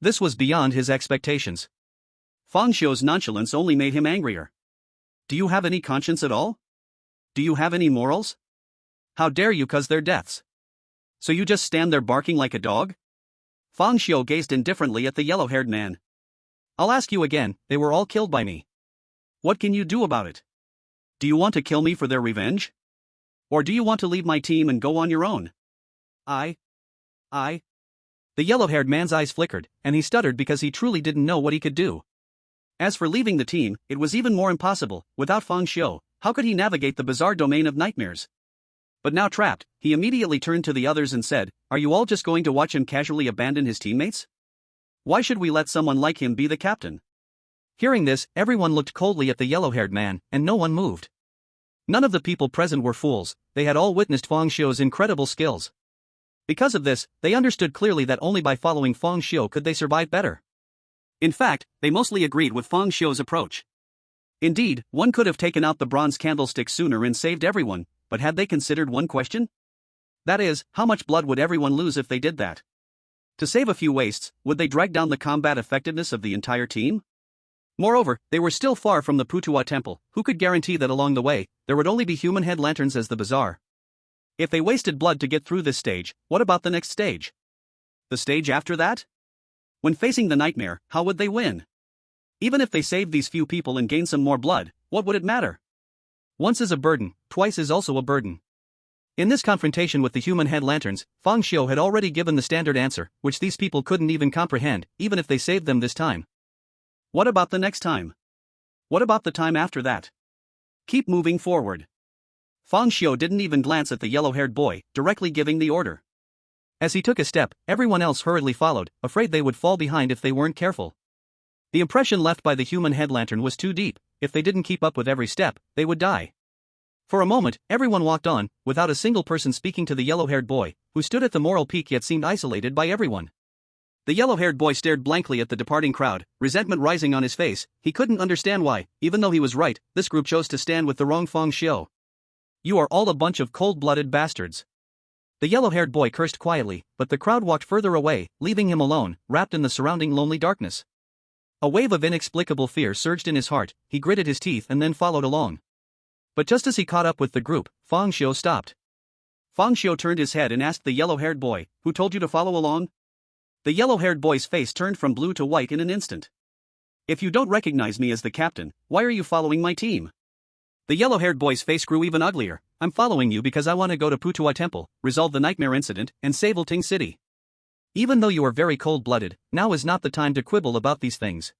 This was beyond his expectations. Fang Xiu's nonchalance only made him angrier. "Do you have any conscience at all? Do you have any morals? How dare you cause their deaths? So you just stand there barking like a dog?" Fang Xiu gazed indifferently at the yellow-haired man. "I'll ask you again, they were all killed by me. What can you do about it? Do you want to kill me for their revenge? Or do you want to leave my team and go on your own?" I. The yellow-haired man's eyes flickered, and he stuttered because he truly didn't know what he could do. As for leaving the team, it was even more impossible. Without Fang Xiu, how could he navigate the bizarre domain of nightmares? But now trapped, he immediately turned to the others and said, "Are you all just going to watch him casually abandon his teammates? Why should we let someone like him be the captain?" Hearing this, everyone looked coldly at the yellow-haired man, and no one moved. None of the people present were fools, they had all witnessed Fang Xiu's incredible skills. Because of this, they understood clearly that only by following Fang Xiu could they survive better. In fact, they mostly agreed with Fang Xiu's approach. Indeed, one could have taken out the bronze candlestick sooner and saved everyone, but had they considered one question? That is, how much blood would everyone lose if they did that? To save a few wastes, would they drag down the combat effectiveness of the entire team? Moreover, they were still far from the Putua temple, who could guarantee that along the way, there would only be human head lanterns as the bazaar? If they wasted blood to get through this stage, what about the next stage? The stage after that? When facing the nightmare, how would they win? Even if they saved these few people and gained some more blood, what would it matter? Once is a burden, twice is also a burden. In this confrontation with the human head lanterns, Fang Xiu had already given the standard answer, which these people couldn't even comprehend, even if they saved them this time. What about the next time? What about the time after that? Keep moving forward. Fang Xiu didn't even glance at the yellow-haired boy, directly giving the order. As he took a step, everyone else hurriedly followed, afraid they would fall behind if they weren't careful. The impression left by the human head lantern was too deep. If they didn't keep up with every step, they would die. For a moment, everyone walked on, without a single person speaking to the yellow-haired boy, who stood at the moral peak yet seemed isolated by everyone. The yellow-haired boy stared blankly at the departing crowd, resentment rising on his face. He couldn't understand why, even though he was right, this group chose to stand with the wrong Fang Xiu. "You are all a bunch of cold-blooded bastards." The yellow-haired boy cursed quietly, but the crowd walked further away, leaving him alone, wrapped in the surrounding lonely darkness. A wave of inexplicable fear surged in his heart, he gritted his teeth and then followed along. But just as he caught up with the group, Fang Xiu stopped. Fang Xiu turned his head and asked the yellow-haired boy, "Who told you to follow along?" The yellow-haired boy's face turned from blue to white in an instant. "If you don't recognize me as the captain, why are you following my team?" The yellow-haired boy's face grew even uglier. "I'm following you because I want to go to Putua Temple, resolve the nightmare incident, and save Ulting City. Even though you are very cold-blooded, now is not the time to quibble about these things.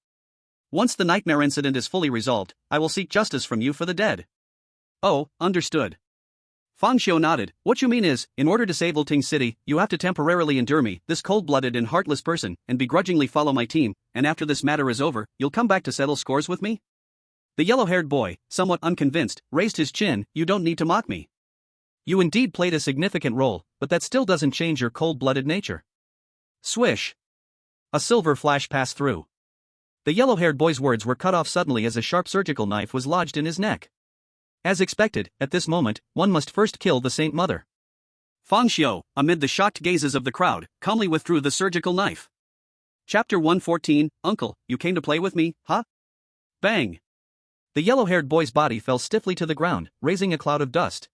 Once the nightmare incident is fully resolved, I will seek justice from you for the dead." "Oh, understood." Fang Xiu nodded. "What you mean is, in order to save Ulting City, you have to temporarily endure me, this cold-blooded and heartless person, and begrudgingly follow my team, and after this matter is over, you'll come back to settle scores with me?" The yellow-haired boy, somewhat unconvinced, raised his chin. "You don't need to mock me. You indeed played a significant role, but that still doesn't change your cold-blooded nature." Swish! A silver flash passed through. The yellow-haired boy's words were cut off suddenly as a sharp surgical knife was lodged in his neck. As expected, at this moment, one must first kill the Saint Mother. Fang Xiu, amid the shocked gazes of the crowd, calmly withdrew the surgical knife. Chapter 114, Uncle, you came to play with me, huh? Bang! The yellow-haired boy's body fell stiffly to the ground, raising a cloud of dust.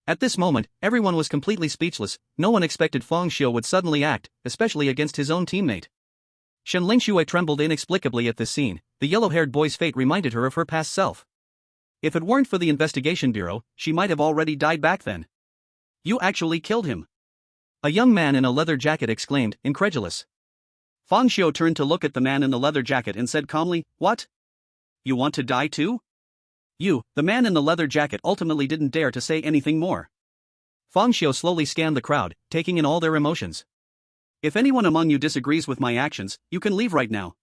At this moment, everyone was completely speechless. No one expected Fang Xiu would suddenly act, especially against his own teammate. Shen Lingshui trembled inexplicably at this scene. The yellow-haired boy's fate reminded her of her past self. If it weren't for the investigation bureau, she might have already died back then. "You actually killed him?" A young man in a leather jacket exclaimed, incredulous. Fang Xiu turned to look at the man in the leather jacket and said calmly, "What? You want to die too?" The man in the leather jacket ultimately didn't dare to say anything more. Fang Xiu slowly scanned the crowd, taking in all their emotions. "If anyone among you disagrees with my actions, you can leave right now."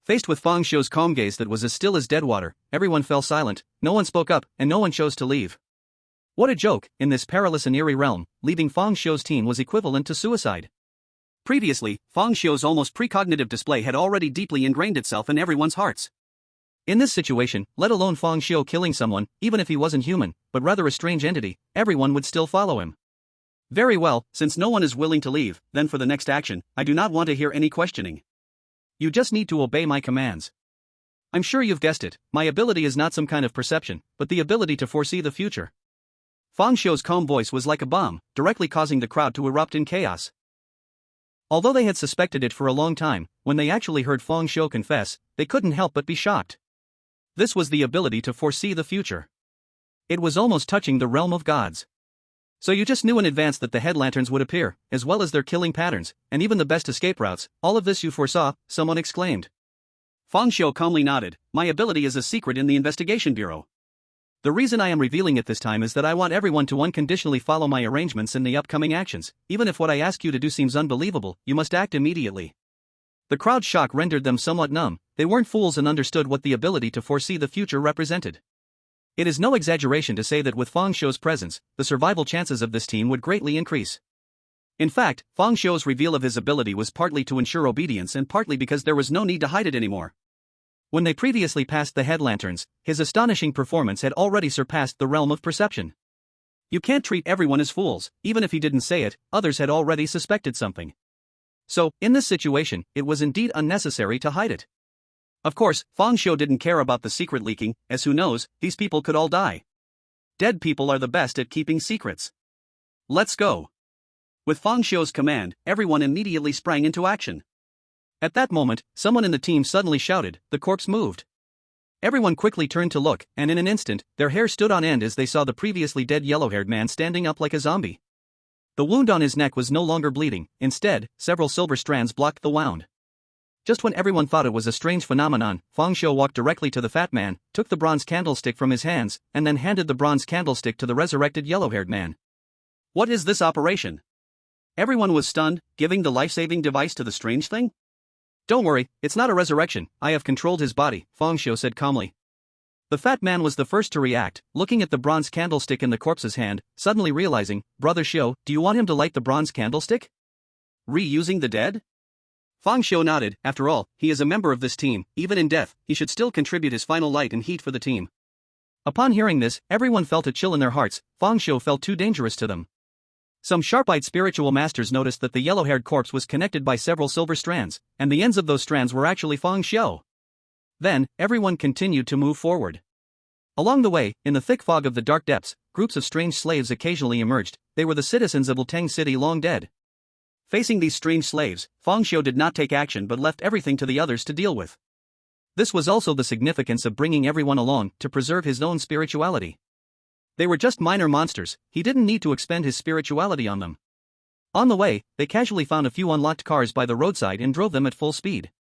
Faced with Fang Xiu's calm gaze that was as still as dead water, everyone fell silent, no one spoke up, and no one chose to leave. What a joke, in this perilous and eerie realm, leaving Fang Xiu's team was equivalent to suicide. Previously, Fang Xiu's almost precognitive display had already deeply ingrained itself in everyone's hearts. In this situation, let alone Fang Xiu killing someone, even if he wasn't human, but rather a strange entity, everyone would still follow him. Very well, since no one is willing to leave, then for the next action, I do not want to hear any questioning. You just need to obey my commands. I'm sure you've guessed it, my ability is not some kind of perception, but the ability to foresee the future. Fang Xiu's calm voice was like a bomb, directly causing the crowd to erupt in chaos. Although they had suspected it for a long time, when they actually heard Fang Xiu confess, they couldn't help but be shocked. This was the ability to foresee the future. It was almost touching the realm of gods. So you just knew in advance that the head lanterns would appear, as well as their killing patterns, and even the best escape routes, all of this you foresaw, someone exclaimed. Fang Xiu calmly nodded, my ability is a secret in the investigation bureau. The reason I am revealing it this time is that I want everyone to unconditionally follow my arrangements in the upcoming actions. Even if what I ask you to do seems unbelievable, you must act immediately. The crowd's shock rendered them somewhat numb. They weren't fools and understood what the ability to foresee the future represented. It is no exaggeration to say that with Fang Xiu's presence, the survival chances of this team would greatly increase. In fact, Fang Xiu's reveal of his ability was partly to ensure obedience and partly because there was no need to hide it anymore. When they previously passed the head lanterns, his astonishing performance had already surpassed the realm of perception. You can't treat everyone as fools. Even if he didn't say it, others had already suspected something. So, in this situation, it was indeed unnecessary to hide it. Of course, Fang Xiu didn't care about the secret leaking, as who knows, these people could all die. Dead people are the best at keeping secrets. Let's go. With Fang Xiu's command, everyone immediately sprang into action. At that moment, someone in the team suddenly shouted, "The corpse moved." Everyone quickly turned to look, and in an instant, their hair stood on end as they saw the previously dead yellow-haired man standing up like a zombie. The wound on his neck was no longer bleeding. Instead, several silver strands blocked the wound. Just when everyone thought it was a strange phenomenon, Fang Xiu walked directly to the fat man, took the bronze candlestick from his hands, and then handed the bronze candlestick to the resurrected yellow-haired man. What is this operation? Everyone was stunned, giving the life-saving device to the strange thing? Don't worry, it's not a resurrection, I have controlled his body, Fang Xiu said calmly. The fat man was the first to react, looking at the bronze candlestick in the corpse's hand, suddenly realizing, Brother Xiu, do you want him to light the bronze candlestick? Reusing the dead? Fang Xiu nodded. After all, he is a member of this team. Even in death, he should still contribute his final light and heat for the team. Upon hearing this, everyone felt a chill in their hearts. Fang Xiu felt too dangerous to them. Some sharp-eyed spiritual masters noticed that the yellow-haired corpse was connected by several silver strands, and the ends of those strands were actually Fang Xiu. Then, everyone continued to move forward. Along the way, in the thick fog of the dark depths, groups of strange slaves occasionally emerged. They were the citizens of Lteng City long dead. Facing these strange slaves, Fang Xiu did not take action but left everything to the others to deal with. This was also the significance of bringing everyone along, to preserve his own spirituality. They were just minor monsters, he didn't need to expend his spirituality on them. On the way, they casually found a few unlocked cars by the roadside and drove them at full speed.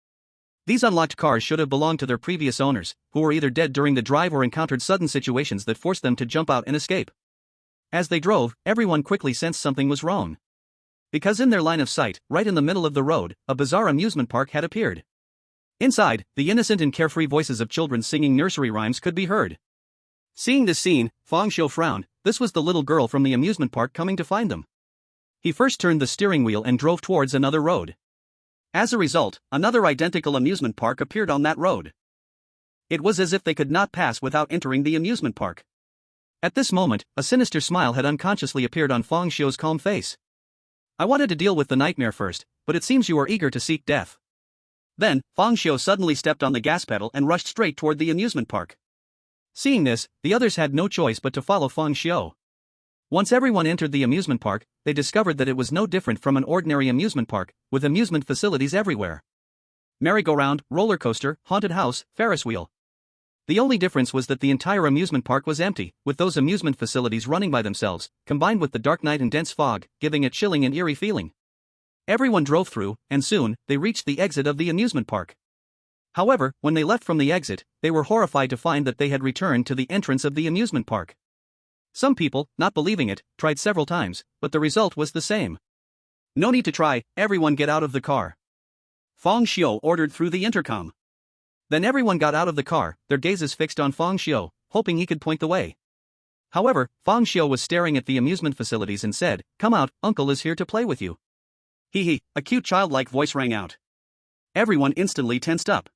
These unlocked cars should have belonged to their previous owners, who were either dead during the drive or encountered sudden situations that forced them to jump out and escape. As they drove, everyone quickly sensed something was wrong. Because in their line of sight, right in the middle of the road, a bizarre amusement park had appeared. Inside, the innocent and carefree voices of children singing nursery rhymes could be heard. Seeing this scene, Fang Xiu frowned. This was the little girl from the amusement park coming to find them. He first turned the steering wheel and drove towards another road. As a result, another identical amusement park appeared on that road. It was as if they could not pass without entering the amusement park. At this moment, a sinister smile had unconsciously appeared on Fang Xiu's calm face. I wanted to deal with the nightmare first, but it seems you are eager to seek death. Then, Fang Xiu suddenly stepped on the gas pedal and rushed straight toward the amusement park. Seeing this, the others had no choice but to follow Fang Xiu. Once everyone entered the amusement park, they discovered that it was no different from an ordinary amusement park, with amusement facilities everywhere. Merry-go-round, roller coaster, haunted house, Ferris wheel. The only difference was that the entire amusement park was empty, with those amusement facilities running by themselves, combined with the dark night and dense fog, giving a chilling and eerie feeling. Everyone drove through, and soon, they reached the exit of the amusement park. However, when they left from the exit, they were horrified to find that they had returned to the entrance of the amusement park. Some people, not believing it, tried several times, but the result was the same. No need to try, everyone get out of the car. Fang Xiu ordered through the intercom. Then everyone got out of the car, their gazes fixed on Fang Xiu, hoping he could point the way. However, Fang Xiu was staring at the amusement facilities and said, "Come out, Uncle is here to play with you." Hee hee, a cute childlike voice rang out. Everyone instantly tensed up.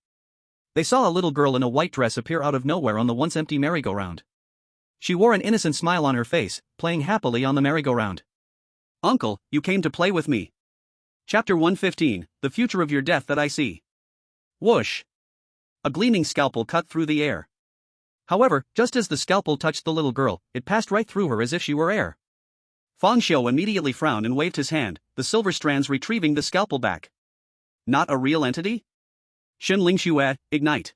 They saw a little girl in a white dress appear out of nowhere on the once empty merry-go-round. She wore an innocent smile on her face, playing happily on the merry-go-round. "Uncle, you came to play with me." Chapter 115, The Future of Your Death That I See. Whoosh! A gleaming scalpel cut through the air. However, just as the scalpel touched the little girl, it passed right through her as if she were air. Fang Xiu immediately frowned and waved his hand, the silver strands retrieving the scalpel back. Not a real entity? Shenling Xue, ignite.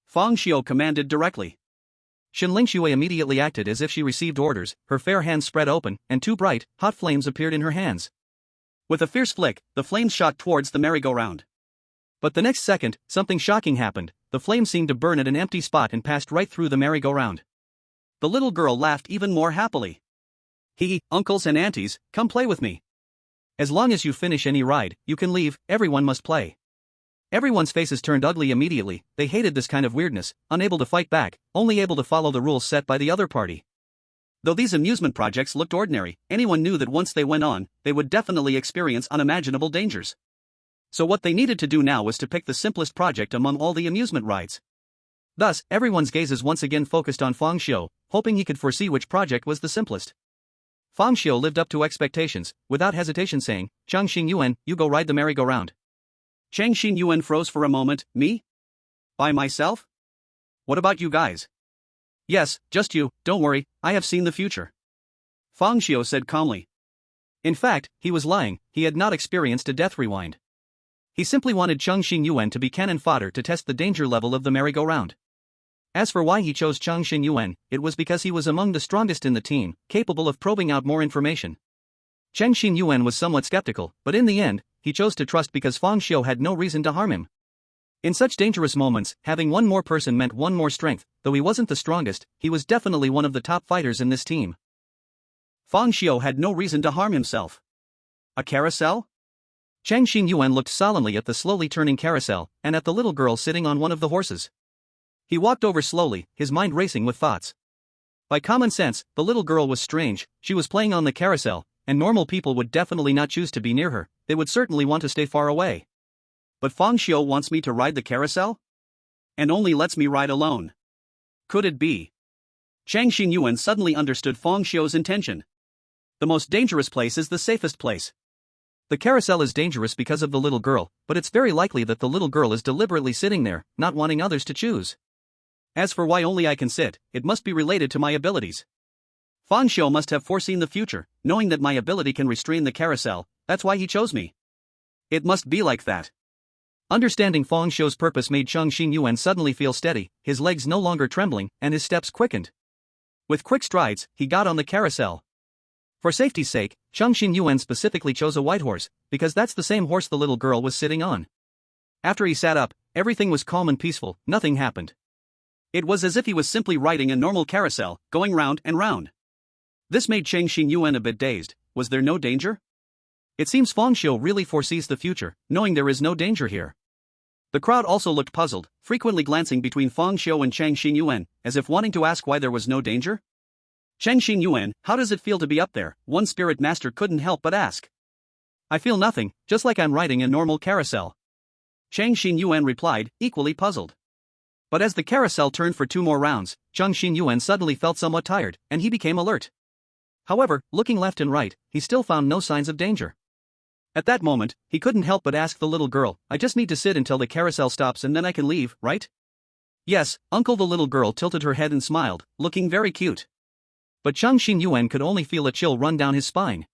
Fang Xiu commanded directly. Shenling Xue immediately acted as if she received orders, her fair hands spread open, and two bright, hot flames appeared in her hands. With a fierce flick, the flames shot towards the merry-go-round. But the next second, something shocking happened. The flame seemed to burn at an empty spot and passed right through the merry-go-round. The little girl laughed even more happily. Uncles and aunties, come play with me. As long as you finish any ride, you can leave, everyone must play. Everyone's faces turned ugly immediately. They hated this kind of weirdness, unable to fight back, only able to follow the rules set by the other party. Though these amusement projects looked ordinary, anyone knew that once they went on, they would definitely experience unimaginable dangers. So what they needed to do now was to pick the simplest project among all the amusement rides. Thus, everyone's gazes once again focused on Fang Xiu, hoping he could foresee which project was the simplest. Fang Xiu lived up to expectations, without hesitation saying, "Chang Xingyuan, you go ride the merry-go-round." Chang Xingyuan froze for a moment. Me? By myself? What about you guys? Yes, just you, don't worry, I have seen the future. Fang Xiu said calmly. In fact, he was lying, he had not experienced a death rewind. He simply wanted Chang Xingyuan to be cannon fodder to test the danger level of the merry-go-round. As for why he chose Chang Xingyuan, it was because he was among the strongest in the team, capable of probing out more information. Chang Xingyuan was somewhat skeptical, but in the end, he chose to trust because Fang Xiu had no reason to harm him. In such dangerous moments, having one more person meant one more strength. Though he wasn't the strongest, he was definitely one of the top fighters in this team. Fang Xiu had no reason to harm himself. A carousel? Chang Xingyuan looked solemnly at the slowly turning carousel, and at the little girl sitting on one of the horses. He walked over slowly, his mind racing with thoughts. By common sense, the little girl was strange. She was playing on the carousel, and normal people would definitely not choose to be near her, they would certainly want to stay far away. But Fang Xiu wants me to ride the carousel? And only lets me ride alone. Could it be? Chang Xingyuan suddenly understood Fang Xiu's intention. The most dangerous place is the safest place. The carousel is dangerous because of the little girl, but it's very likely that the little girl is deliberately sitting there, not wanting others to choose. As for why only I can sit, it must be related to my abilities. Fang Xiu must have foreseen the future, knowing that my ability can restrain the carousel, that's why he chose me. It must be like that. Understanding Fang Xiu's purpose made Chang Xingyuan suddenly feel steady, his legs no longer trembling, and his steps quickened. With quick strides, he got on the carousel. For safety's sake, Chang Xingyuan specifically chose a white horse, because that's the same horse the little girl was sitting on. After he sat up, everything was calm and peaceful, nothing happened. It was as if he was simply riding a normal carousel, going round and round. This made Chang Xingyuan a bit dazed. Was there no danger? It seems Fang Xiu really foresees the future, knowing there is no danger here. The crowd also looked puzzled, frequently glancing between Fang Xiu and Chang Xingyuan, as if wanting to ask why there was no danger. Chang Xingyuan, how does it feel to be up there? One spirit master couldn't help but ask. I feel nothing, just like I'm riding a normal carousel. Chang Xingyuan replied, equally puzzled. But as the carousel turned for 2 more rounds, Chang Xingyuan suddenly felt somewhat tired, and he became alert. However, looking left and right, he still found no signs of danger. At that moment, he couldn't help but ask the little girl, I just need to sit until the carousel stops and then I can leave, right? Yes, uncle. The little girl tilted her head and smiled, looking very cute. But Chang Xingyuan could only feel a chill run down his spine.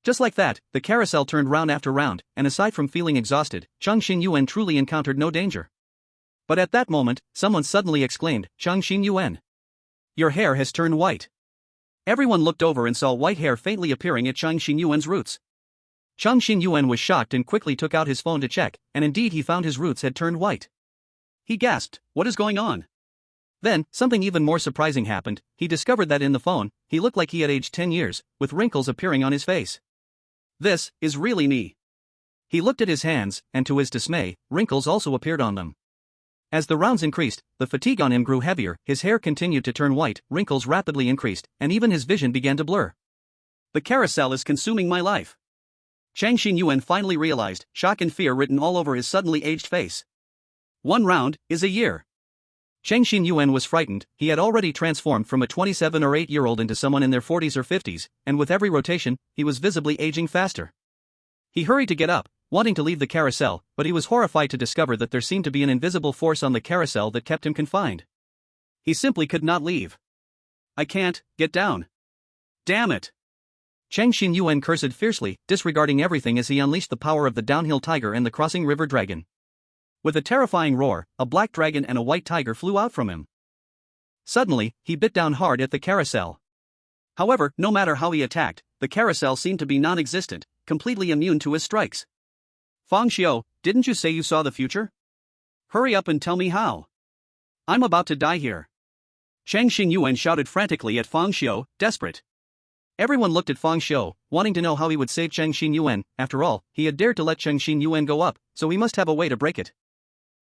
Just like that, the carousel turned round after round, and aside from feeling exhausted, Chang Xingyuan truly encountered no danger. But at that moment, someone suddenly exclaimed, Chang Xingyuan. Your hair has turned white. Everyone looked over and saw white hair faintly appearing at Chang Xingyuan's roots. Chang Xingyuan was shocked and quickly took out his phone to check, and indeed he found his roots had turned white. He gasped, what is going on? Then, something even more surprising happened. He discovered that in the phone, he looked like he had aged 10 years, with wrinkles appearing on his face. This is really me. He looked at his hands, and to his dismay, wrinkles also appeared on them. As the rounds increased, the fatigue on him grew heavier, his hair continued to turn white, wrinkles rapidly increased, and even his vision began to blur. The carousel is consuming my life. Chang Xingyuan finally realized, shock and fear written all over his suddenly aged face. 1 round is a year. Chang Xingyuan was frightened. He had already transformed from a 27 or 8-year-old into someone in their 40s or 50s, and with every rotation, he was visibly aging faster. He hurried to get up, wanting to leave the carousel, but he was horrified to discover that there seemed to be an invisible force on the carousel that kept him confined. He simply could not leave. I can't get down. Damn it! Chang Xingyuan cursed fiercely, disregarding everything as he unleashed the power of the downhill tiger and the crossing river dragon. With a terrifying roar, a black dragon and a white tiger flew out from him. Suddenly, he bit down hard at the carousel. However, no matter how he attacked, the carousel seemed to be non-existent, completely immune to his strikes. Fang Xiu, didn't you say you saw the future? Hurry up and tell me how. I'm about to die here. Chang Xingyuan shouted frantically at Fang Xiu, desperate. Everyone looked at Fang Xiu, wanting to know how he would save Chang Xingyuan. After all, he had dared to let Chang Xingyuan go up, so he must have a way to break it.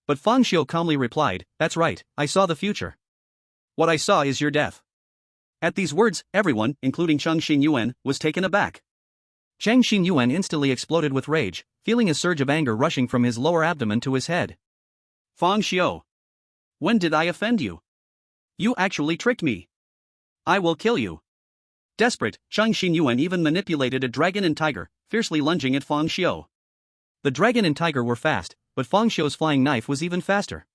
But Fang Xiu calmly replied, "That's right, I saw the future. What I saw is your death." At these words, everyone, including Chang Xingyuan, was taken aback. Chang Xingyuan instantly exploded with rage, feeling a surge of anger rushing from his lower abdomen to his head. "Fang Xiu! When did I offend you? You actually tricked me. I will kill you." Desperate, Chang Xingyuan even manipulated a dragon and tiger, fiercely lunging at Fang Xiu. The dragon and tiger were fast, but Fang Xiu's flying knife was even faster.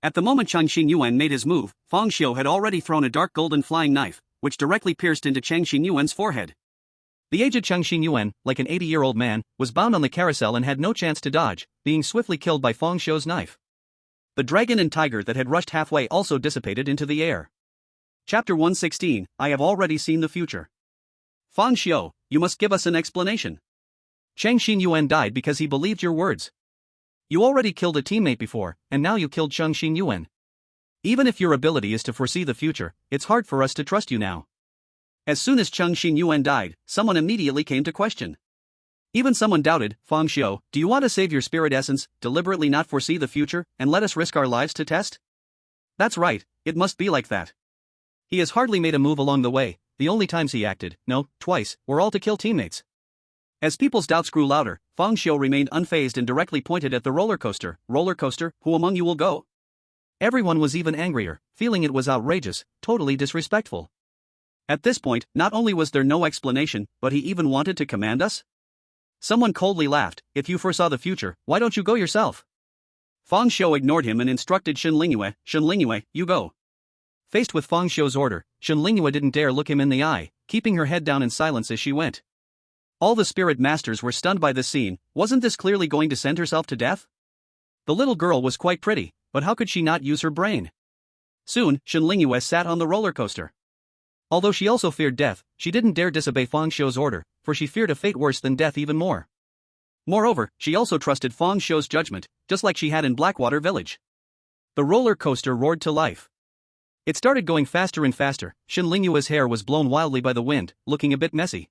At the moment Chang Xingyuan made his move, Fang Xiu had already thrown a dark golden flying knife, which directly pierced into Chang Xingyuan's forehead. The aged Chang Xingyuan, like an 80-year-old man, was bound on the carousel and had no chance to dodge, being swiftly killed by Fang Xiu's knife. The dragon and tiger that had rushed halfway also dissipated into the air. Chapter 116, I have already seen the future. Fang Xiu, you must give us an explanation. Chang Xingyuan died because he believed your words. You already killed a teammate before, and now you killed Chang Xingyuan. Even if your ability is to foresee the future, it's hard for us to trust you now. As soon as Chang Xingyuan died, someone immediately came to question. Even someone doubted, "Fang Xiu, do you want to save your spirit essence, deliberately not foresee the future, and let us risk our lives to test?" That's right, it must be like that. He has hardly made a move along the way, the only times he acted, no, twice, were all to kill teammates. As people's doubts grew louder, Fang Xiu remained unfazed and directly pointed at the roller coaster. "Roller coaster, who among you will go?" Everyone was even angrier, feeling it was outrageous, totally disrespectful. At this point, not only was there no explanation, but he even wanted to command us? Someone coldly laughed, "If you foresaw the future, why don't you go yourself?" Fang Xiu ignored him and instructed Shen Lingyue, you go. Faced with Fang Xiu's order, Shen Lingyue didn't dare look him in the eye, keeping her head down in silence as she went. All the spirit masters were stunned by this scene. Wasn't this clearly going to send herself to death? The little girl was quite pretty, but how could she not use her brain? Soon, Shen Lingyue sat on the roller coaster. Although she also feared death, she didn't dare disobey Fang Xiu's order, for she feared a fate worse than death even more. Moreover, she also trusted Fang Xiu's judgment, just like she had in Blackwater Village. The roller coaster roared to life. It started going faster and faster. Shen Lingyue's hair was blown wildly by the wind, looking a bit messy.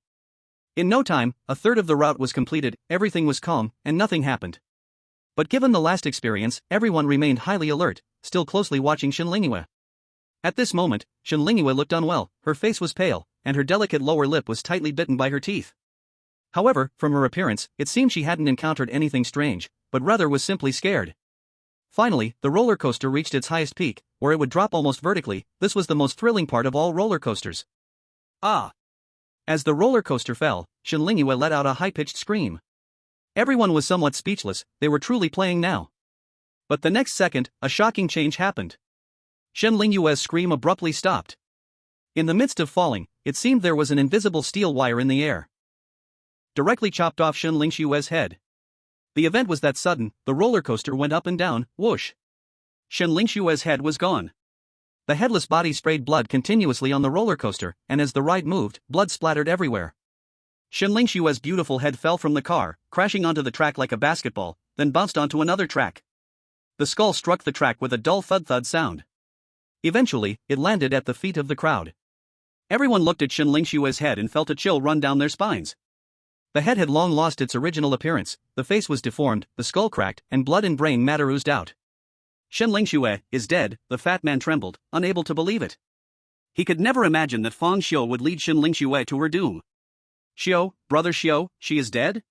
In no time, a third of the route was completed, everything was calm, and nothing happened. But given the last experience, everyone remained highly alert, still closely watching Shen Lingyue. At this moment, Shen Lingyue looked unwell, her face was pale, and her delicate lower lip was tightly bitten by her teeth. However, from her appearance, it seemed she hadn't encountered anything strange, but rather was simply scared. Finally, the roller coaster reached its highest peak, where it would drop almost vertically. This was the most thrilling part of all roller coasters. Ah! As the roller coaster fell, Shen Lingyue let out a high-pitched scream. Everyone was somewhat speechless, they were truly playing now. But the next second, a shocking change happened. Shen Lingyue's scream abruptly stopped. In the midst of falling, it seemed there was an invisible steel wire in the air. Directly chopped off Shen Lingyue's head. The event was that sudden, the roller coaster went up and down, whoosh. Shen Lingyue's head was gone. The headless body sprayed blood continuously on the roller coaster, and as the ride moved, blood splattered everywhere. Shen Lingyue's beautiful head fell from the car, crashing onto the track like a basketball, then bounced onto another track. The skull struck the track with a dull thud-thud sound. Eventually, it landed at the feet of the crowd. Everyone looked at Shen Lingyue's head and felt a chill run down their spines. The head had long lost its original appearance, the face was deformed, the skull cracked, and blood and brain matter oozed out. Shen Lingyue is dead, the fat man trembled, unable to believe it. He could never imagine that Fang Xiu would lead Shen Lingyue to her doom. "Xiu, brother Xiu, she is dead?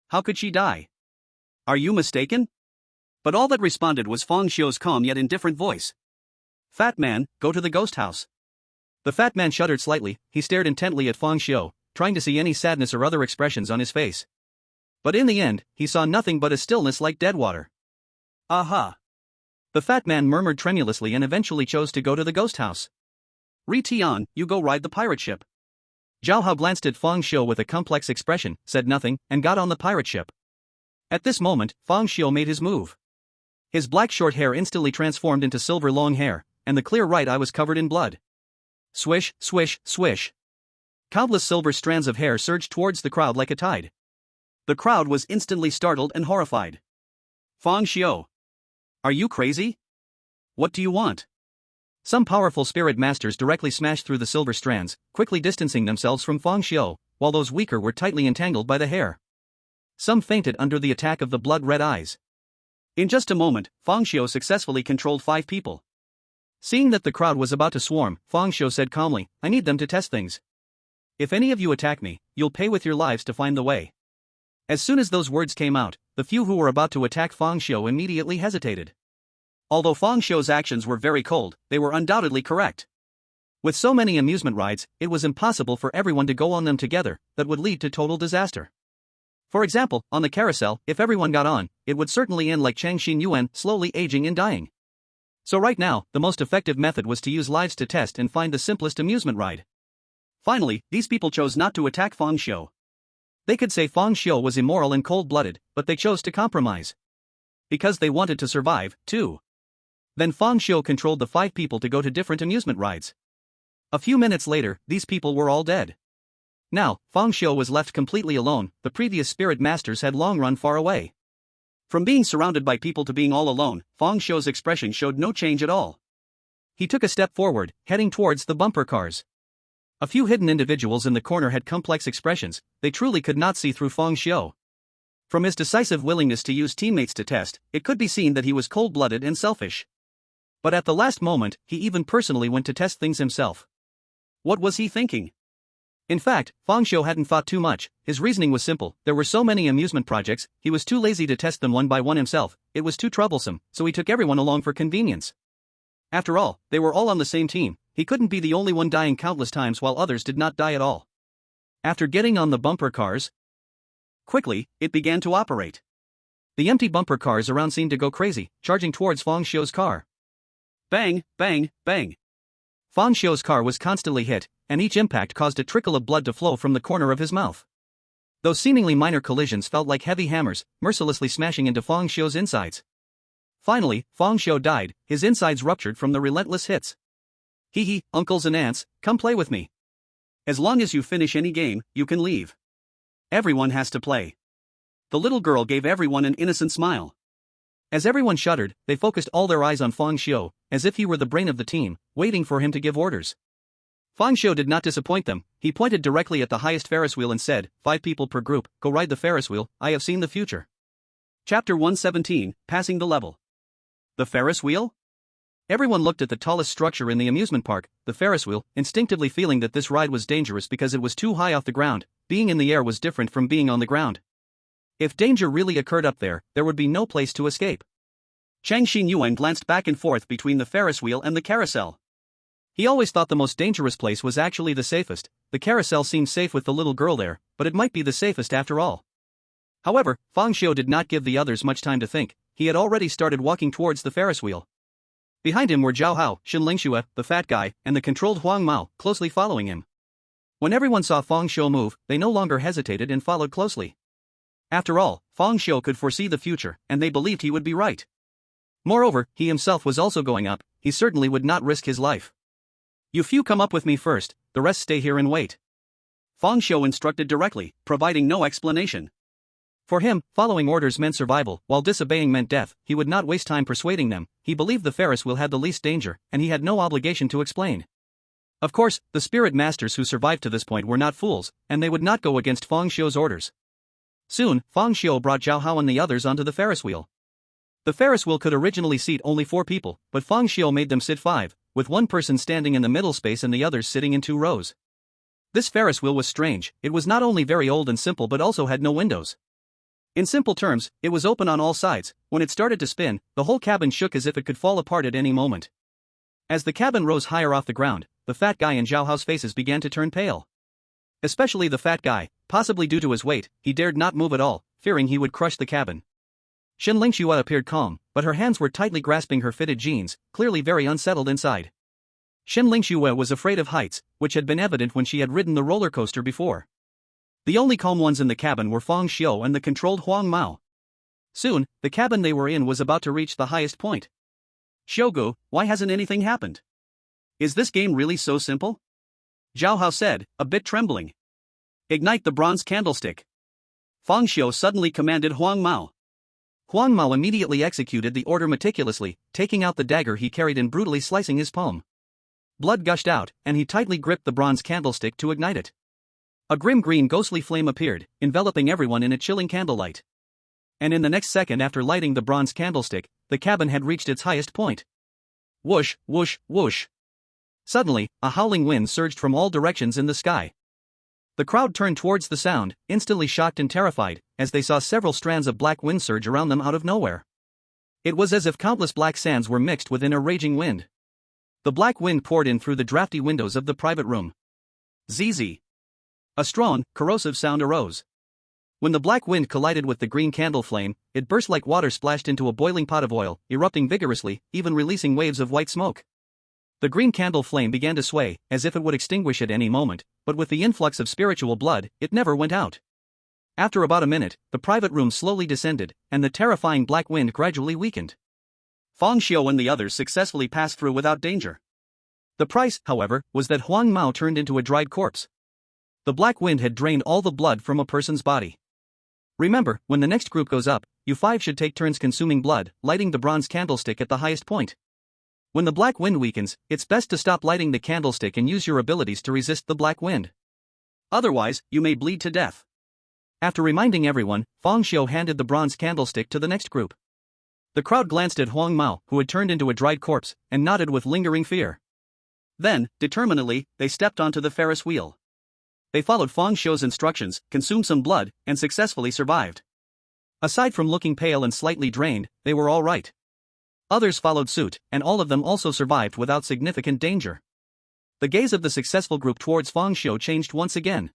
How could she die? Are you mistaken?" But all that responded was Fang Xiu's calm yet indifferent voice. "Fat man, go to the ghost house." The fat man shuddered slightly, he stared intently at Fang Xiu, trying to see any sadness or other expressions on his face. But in the end, he saw nothing but a stillness like dead water. "Aha!" The fat man murmured tremulously and eventually chose to go to the ghost house. "Tian, you go ride the pirate ship." Zhao Hao glanced at Fang Xiu with a complex expression, said nothing, and got on the pirate ship. At this moment, Fang Xiu made his move. His black short hair instantly transformed into silver long hair, and the clear right eye was covered in blood. Swish, swish, swish. Countless silver strands of hair surged towards the crowd like a tide. The crowd was instantly startled and horrified. "Fang Xiu! Are you crazy? What do you want?" Some powerful spirit masters directly smashed through the silver strands, quickly distancing themselves from Fang Xiu, while those weaker were tightly entangled by the hair. Some fainted under the attack of the blood-red eyes. In just a moment, Fang Xiu successfully controlled 5 people. Seeing that the crowd was about to swarm, Fang Xiu said calmly, "I need them to test things. If any of you attack me, you'll pay with your lives to find the way." As soon as those words came out, the few who were about to attack Fang Xiu immediately hesitated. Although Fang Xiu's actions were very cold, they were undoubtedly correct. With so many amusement rides, it was impossible for everyone to go on them together, that would lead to total disaster. For example, on the carousel, if everyone got on, it would certainly end like Chang Xin Yuan slowly aging and dying. So right now, the most effective method was to use lives to test and find the simplest amusement ride. Finally, these people chose not to attack Fang Xiu. They could say Fang Xiu was immoral and cold-blooded, but they chose to compromise. Because they wanted to survive, too. Then Fang Xiu controlled the 5 people to go to different amusement rides. A few minutes later, these people were all dead. Now, Fang Xiu was left completely alone. The previous spirit masters had long run far away. From being surrounded by people to being all alone, Fang Xiu's expression showed no change at all. He took a step forward, heading towards the bumper cars. A few hidden individuals in the corner had complex expressions. They truly could not see through Fang Xiu. From his decisive willingness to use teammates to test, it could be seen that he was cold-blooded and selfish. But at the last moment, he even personally went to test things himself. What was he thinking? In fact, Fang Xiu hadn't thought too much. His reasoning was simple. There were so many amusement projects, he was too lazy to test them one by one himself. It was too troublesome, so he took everyone along for convenience. After all, they were all on the same team. He couldn't be the only one dying countless times while others did not die at all. After getting on the bumper cars, quickly, it began to operate. The empty bumper cars around seemed to go crazy, charging towards Fang Xiu's car. Bang, bang, bang. Fang Xiu's car was constantly hit, and each impact caused a trickle of blood to flow from the corner of his mouth. Those seemingly minor collisions felt like heavy hammers, mercilessly smashing into Fang Xiu's insides. Finally, Fang Xiu died, his insides ruptured from the relentless hits. Hee hee, uncles and aunts, come play with me. As long as you finish any game, you can leave. Everyone has to play. The little girl gave everyone an innocent smile. As everyone shuddered, they focused all their eyes on Fang Xiu, as if he were the brain of the team, waiting for him to give orders. Fang Xiu did not disappoint them. He pointed directly at the highest Ferris wheel and said, 5 people per group, go ride the Ferris wheel, I have seen the future. Chapter 117, Passing the Level. The Ferris wheel? Everyone looked at the tallest structure in the amusement park, the Ferris wheel, instinctively feeling that this ride was dangerous because it was too high off the ground. Being in the air was different from being on the ground. If danger really occurred up there, there would be no place to escape. Chang Xin Yuan glanced back and forth between the Ferris wheel and the carousel. He always thought the most dangerous place was actually the safest. The carousel seemed safe with the little girl there, but it might be the safest after all. However, Fang Xiu did not give the others much time to think. He had already started walking towards the Ferris wheel. Behind him were Zhao Hao, Xin Lingxue, the fat guy, and the controlled Huang Mao, closely following him. When everyone saw Fang Xiu move, they no longer hesitated and followed closely. After all, Fang Xiu could foresee the future, and they believed he would be right. Moreover, he himself was also going up. He certainly would not risk his life. You few come up with me first, the rest stay here and wait. Fang Xiu instructed directly, providing no explanation. For him, following orders meant survival, while disobeying meant death. He would not waste time persuading them. He believed the Ferris wheel had the least danger, and he had no obligation to explain. Of course, the spirit masters who survived to this point were not fools, and they would not go against Fang Xiu's orders. Soon, Fang Xiu brought Zhao Hao and the others onto the Ferris wheel. The Ferris wheel could originally seat only 4 people, but Fang Xiu made them sit 5, with one person standing in the middle space and the others sitting in 2 rows. This Ferris wheel was strange. It was not only very old and simple but also had no windows. In simple terms, it was open on all sides. When it started to spin, the whole cabin shook as if it could fall apart at any moment. As the cabin rose higher off the ground, the fat guy and Zhao Hao's faces began to turn pale. Especially the fat guy, possibly due to his weight, he dared not move at all, fearing he would crush the cabin. Xin Lingxue appeared calm, but her hands were tightly grasping her fitted jeans, clearly very unsettled inside. Xin Lingxue was afraid of heights, which had been evident when she had ridden the roller coaster before. The only calm ones in the cabin were Fang Xiu and the controlled Huang Mao. Soon, the cabin they were in was about to reach the highest point. Xiugu, why hasn't anything happened? Is this game really so simple? Zhao Hao said, a bit trembling. Ignite the bronze candlestick. Fang Xiu suddenly commanded Huang Mao. Huang Mao immediately executed the order meticulously, taking out the dagger he carried and brutally slicing his palm. Blood gushed out, and he tightly gripped the bronze candlestick to ignite it. A grim green ghostly flame appeared, enveloping everyone in a chilling candlelight. And in the next second after lighting the bronze candlestick, the cabin had reached its highest point. Whoosh, whoosh, whoosh. Suddenly, a howling wind surged from all directions in the sky. The crowd turned towards the sound, instantly shocked and terrified, as they saw several strands of black wind surge around them out of nowhere. It was as if countless black sands were mixed within a raging wind. The black wind poured in through the drafty windows of the private room. ZZ. A strong, corrosive sound arose. When the black wind collided with the green candle flame, it burst like water splashed into a boiling pot of oil, erupting vigorously, even releasing waves of white smoke. The green candle flame began to sway, as if it would extinguish at any moment, but with the influx of spiritual blood, it never went out. After about a minute, the private room slowly descended, and the terrifying black wind gradually weakened. Fang Xiu and the others successfully passed through without danger. The price, however, was that Huang Mao turned into a dried corpse. The black wind had drained all the blood from a person's body. Remember, when the next group goes up, you 5 should take turns consuming blood, lighting the bronze candlestick at the highest point. When the black wind weakens, it's best to stop lighting the candlestick and use your abilities to resist the black wind. Otherwise, you may bleed to death. After reminding everyone, Fang Xiu handed the bronze candlestick to the next group. The crowd glanced at Huang Mao, who had turned into a dried corpse, and nodded with lingering fear. Then, determinedly, they stepped onto the Ferris wheel. They followed Fang Xiu's instructions, consumed some blood, and successfully survived. Aside from looking pale and slightly drained, they were all right. Others followed suit, and all of them also survived without significant danger. The gaze of the successful group towards Fang Xiu changed once again.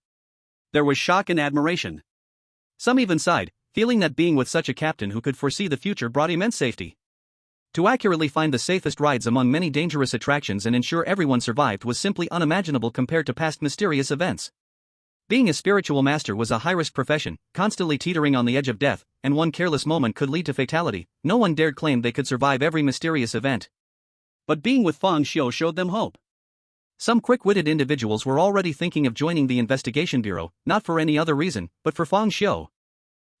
There was shock and admiration. Some even sighed, feeling that being with such a captain who could foresee the future brought immense safety. To accurately find the safest rides among many dangerous attractions and ensure everyone survived was simply unimaginable compared to past mysterious events. Being a spiritual master was a high-risk profession, constantly teetering on the edge of death, and one careless moment could lead to fatality. No one dared claim they could survive every mysterious event. But being with Fang Xiu showed them hope. Some quick-witted individuals were already thinking of joining the investigation bureau, not for any other reason, but for Fang Xiu.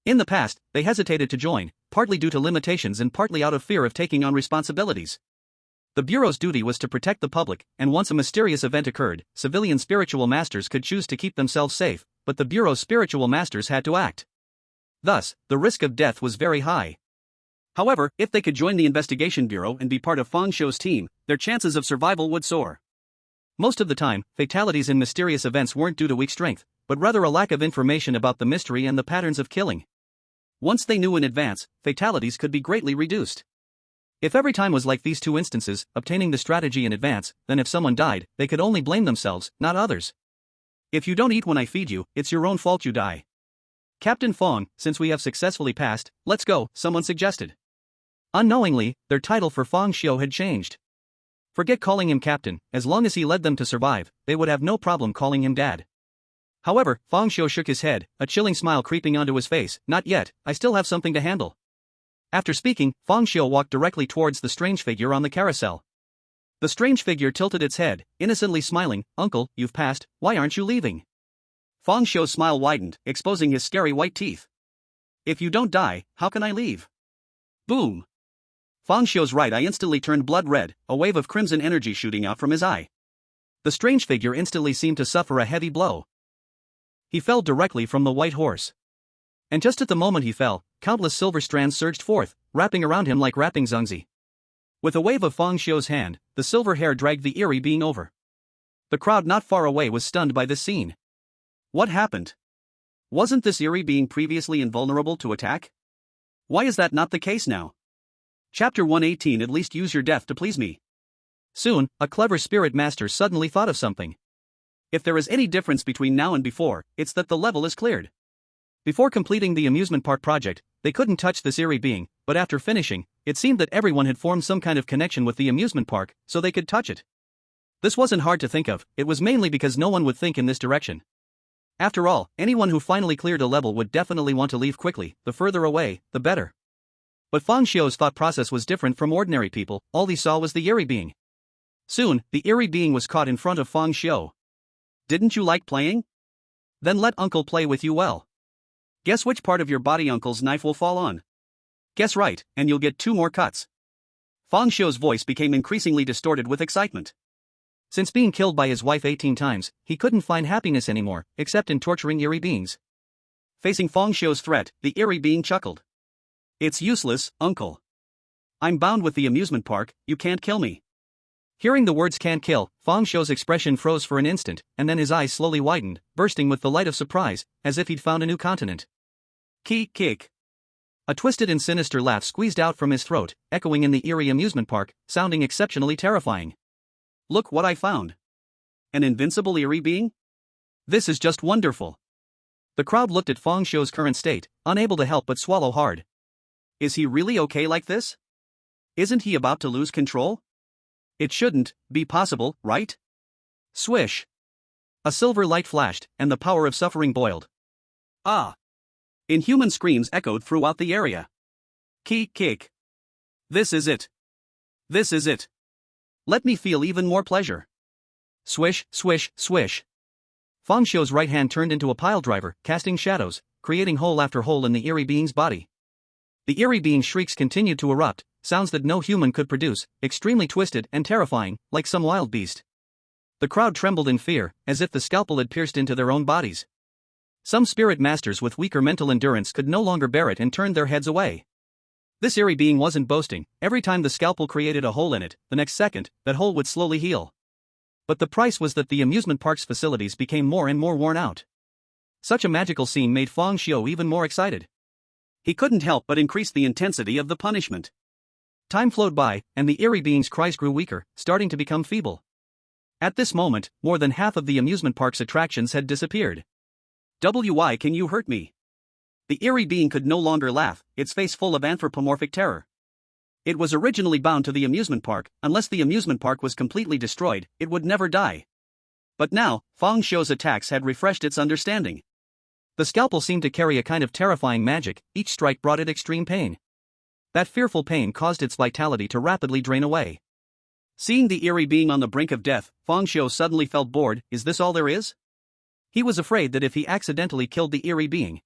In the past, they hesitated to join, partly due to limitations and partly out of fear of taking on responsibilities. The Bureau's duty was to protect the public, and once a mysterious event occurred, civilian spiritual masters could choose to keep themselves safe, but the Bureau's spiritual masters had to act. Thus, the risk of death was very high. However, if they could join the Investigation Bureau and be part of Fang Xiu's team, their chances of survival would soar. Most of the time, fatalities in mysterious events weren't due to weak strength, but rather a lack of information about the mystery and the patterns of killing. Once they knew in advance, fatalities could be greatly reduced. If every time was like these two instances, obtaining the strategy in advance, then if someone died, they could only blame themselves, not others. If you don't eat when I feed you, it's your own fault you die. Captain Fong, since we have successfully passed, let's go, someone suggested. Unknowingly, their title for Fang Xiu had changed. Forget calling him captain, as long as he led them to survive, they would have no problem calling him dad. However, Fang Xiu shook his head, a chilling smile creeping onto his face. Not yet, I still have something to handle. After speaking, Fang Xiu walked directly towards the strange figure on the carousel. The strange figure tilted its head, innocently smiling. Uncle, you've passed, why aren't you leaving? Fang Xiu's smile widened, exposing his scary white teeth. If you don't die, how can I leave? Boom! Fang Xiu's right eye instantly turned blood red, a wave of crimson energy shooting out from his eye. The strange figure instantly seemed to suffer a heavy blow. He fell directly from the white horse. And just at the moment he fell, countless silver strands surged forth, wrapping around him like wrapping zongzi. With a wave of Fang Xiu's hand, the silver hair dragged the Eerie being over. The crowd not far away was stunned by this scene. What happened? Wasn't this Eerie being previously invulnerable to attack? Why is that not the case now? Chapter 118. At least use your death to please me. Soon, a clever spirit master suddenly thought of something. If there is any difference between now and before, it's that the level is cleared. Before completing the amusement park project, they couldn't touch this Eerie being, but after finishing, it seemed that everyone had formed some kind of connection with the amusement park, so they could touch it. This wasn't hard to think of, it was mainly because no one would think in this direction. After all, anyone who finally cleared a level would definitely want to leave quickly, the further away, the better. But Fang Xiu's thought process was different from ordinary people, all he saw was the Eerie being. Soon, the Eerie being was caught in front of Fang Xiu. Didn't you like playing? Then let Uncle play with you well. Guess which part of your body Uncle's knife will fall on? Guess right, and you'll get 2 more cuts. Fang Xiu's voice became increasingly distorted with excitement. Since being killed by his wife 18 times, he couldn't find happiness anymore, except in torturing Eerie beings. Facing Fang Xiu's threat, the Eerie being chuckled. "It's useless, uncle. I'm bound with the amusement park, you can't kill me." Hearing the words "can't kill," Fang Xiu's expression froze for an instant, and then his eyes slowly widened, bursting with the light of surprise, as if he'd found a new continent. Kick. A twisted and sinister laugh squeezed out from his throat, echoing in the Eerie amusement park, sounding exceptionally terrifying. "Look what I found. An invincible Eerie being? This is just wonderful." The crowd looked at Fang Xiu's current state, unable to help but swallow hard. Is he really okay like this? Isn't he about to lose control? It shouldn't be possible, right? Swish! A silver light flashed, and the power of suffering boiled. Ah! Inhuman screams echoed throughout the area. Kick. This is it. This is it. Let me feel even more pleasure. Swish, swish, swish. Fang Xiu's right hand turned into a piledriver, casting shadows, creating hole after hole in the Eerie being's body. The Eerie being's shrieks continued to erupt, sounds that no human could produce, extremely twisted and terrifying, like some wild beast. The crowd trembled in fear, as if the scalpel had pierced into their own bodies. Some spirit masters with weaker mental endurance could no longer bear it and turned their heads away. This Eerie being wasn't boasting. Every time the scalpel created a hole in it, the next second, that hole would slowly heal. But the price was that the amusement park's facilities became more and more worn out. Such a magical scene made Fang Xiu even more excited. He couldn't help but increase the intensity of the punishment. Time flowed by, and the Eerie being's cries grew weaker, starting to become feeble. At this moment, more than half of the amusement park's attractions had disappeared. "Why can you hurt me?" The Eerie being could no longer laugh, its face full of anthropomorphic terror. It was originally bound to the amusement park. Unless the amusement park was completely destroyed, it would never die. But now, Fang Xiu's attacks had refreshed its understanding. The scalpel seemed to carry a kind of terrifying magic. Each strike brought it extreme pain. That fearful pain caused its vitality to rapidly drain away. Seeing the Eerie being on the brink of death, Fang Xiu suddenly felt bored. Is this all there is? He was afraid that if he accidentally killed the Eerie being,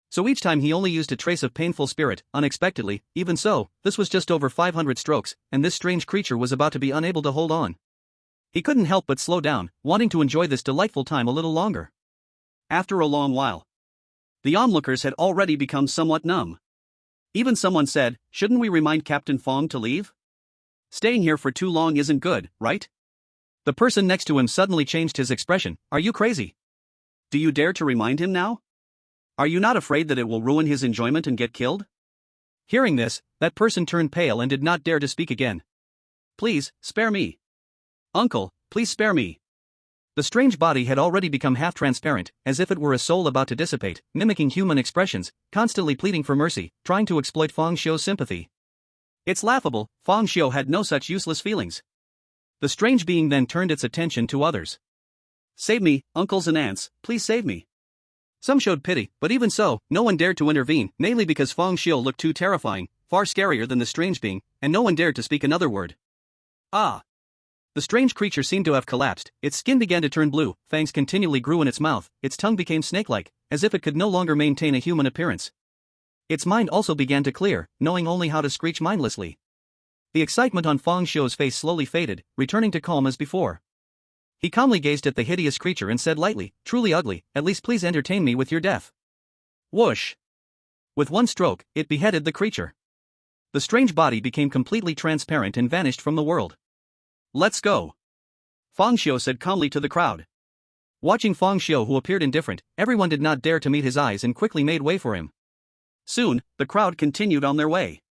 so each time he only used a trace of painful spirit, unexpectedly. Even so, this was just over 500 strokes, and this strange creature was about to be unable to hold on. He couldn't help but slow down, wanting to enjoy this delightful time a little longer. After a long while, the onlookers had already become somewhat numb. Even someone said, "Shouldn't we remind Captain Fong to leave? Staying here for too long isn't good, right?" The person next to him suddenly changed his expression. "Are you crazy? Do you dare to remind him now? Are you not afraid that it will ruin his enjoyment and get killed?" Hearing this, that person turned pale and did not dare to speak again. "Please, spare me. Uncle, please spare me." The strange body had already become half-transparent, as if it were a soul about to dissipate, mimicking human expressions, constantly pleading for mercy, trying to exploit Fang Xiu's sympathy. It's laughable. Fang Xiu had no such useless feelings. The strange being then turned its attention to others. "Save me, uncles and aunts, please save me." Some showed pity, but even so, no one dared to intervene, mainly because Fang Xiu looked too terrifying, far scarier than the strange being, and no one dared to speak another word. Ah! The strange creature seemed to have collapsed. Its skin began to turn blue, fangs continually grew in its mouth, its tongue became snake-like, as if it could no longer maintain a human appearance. Its mind also began to clear, knowing only how to screech mindlessly. The excitement on Fang Xiu's face slowly faded, returning to calm as before. He calmly gazed at the hideous creature and said lightly, "Truly ugly, at least please entertain me with your death." Whoosh! With one stroke, it beheaded the creature. The strange body became completely transparent and vanished from the world. "Let's go," Fang Xiu said calmly to the crowd. Watching Fang Xiu, who appeared indifferent, everyone did not dare to meet his eyes and quickly made way for him. Soon, the crowd continued on their way.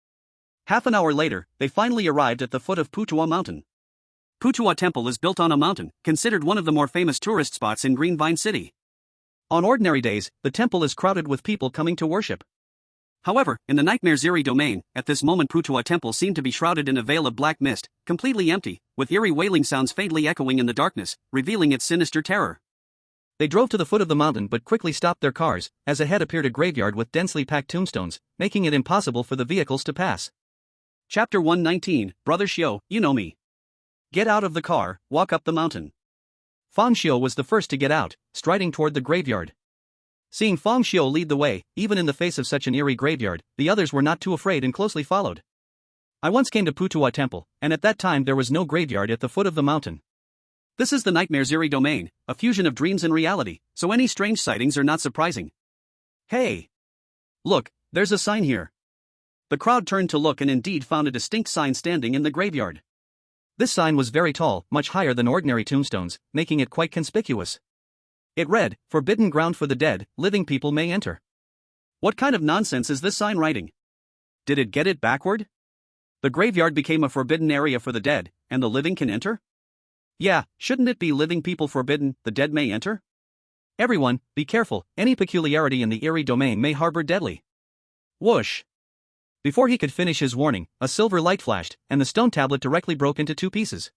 Half an hour later, they finally arrived at the foot of Putua Mountain. Putua Temple is built on a mountain, considered one of the more famous tourist spots in Green Vine City. On ordinary days, the temple is crowded with people coming to worship. However, in the nightmare's Eerie domain, at this moment Putua Temple seemed to be shrouded in a veil of black mist, completely empty, with eerie wailing sounds faintly echoing in the darkness, revealing its sinister terror. They drove to the foot of the mountain but quickly stopped their cars, as ahead appeared a graveyard with densely packed tombstones, making it impossible for the vehicles to pass. Chapter 119, Brother Xiu, you know me. Get out of the car, walk up the mountain. Fang Xiu was the first to get out, striding toward the graveyard. Seeing Fang Xiu lead the way, even in the face of such an eerie graveyard, the others were not too afraid and closely followed. I once came to Putua Temple, and at that time there was no graveyard at the foot of the mountain. This is the nightmare's Eerie domain, a fusion of dreams and reality, so any strange sightings are not surprising. Hey! Look, there's a sign here. The crowd turned to look and indeed found a distinct sign standing in the graveyard. This sign was very tall, much higher than ordinary tombstones, making it quite conspicuous. It read, "Forbidden ground for the dead, living people may enter." What kind of nonsense is this sign writing? Did it get it backward? The graveyard became a forbidden area for the dead, and the living can enter? Yeah, shouldn't it be living people forbidden, the dead may enter? Everyone, be careful, any peculiarity in the Eerie domain may harbor deadly. Whoosh! Before he could finish his warning, a silver light flashed, and the stone tablet directly broke into two pieces.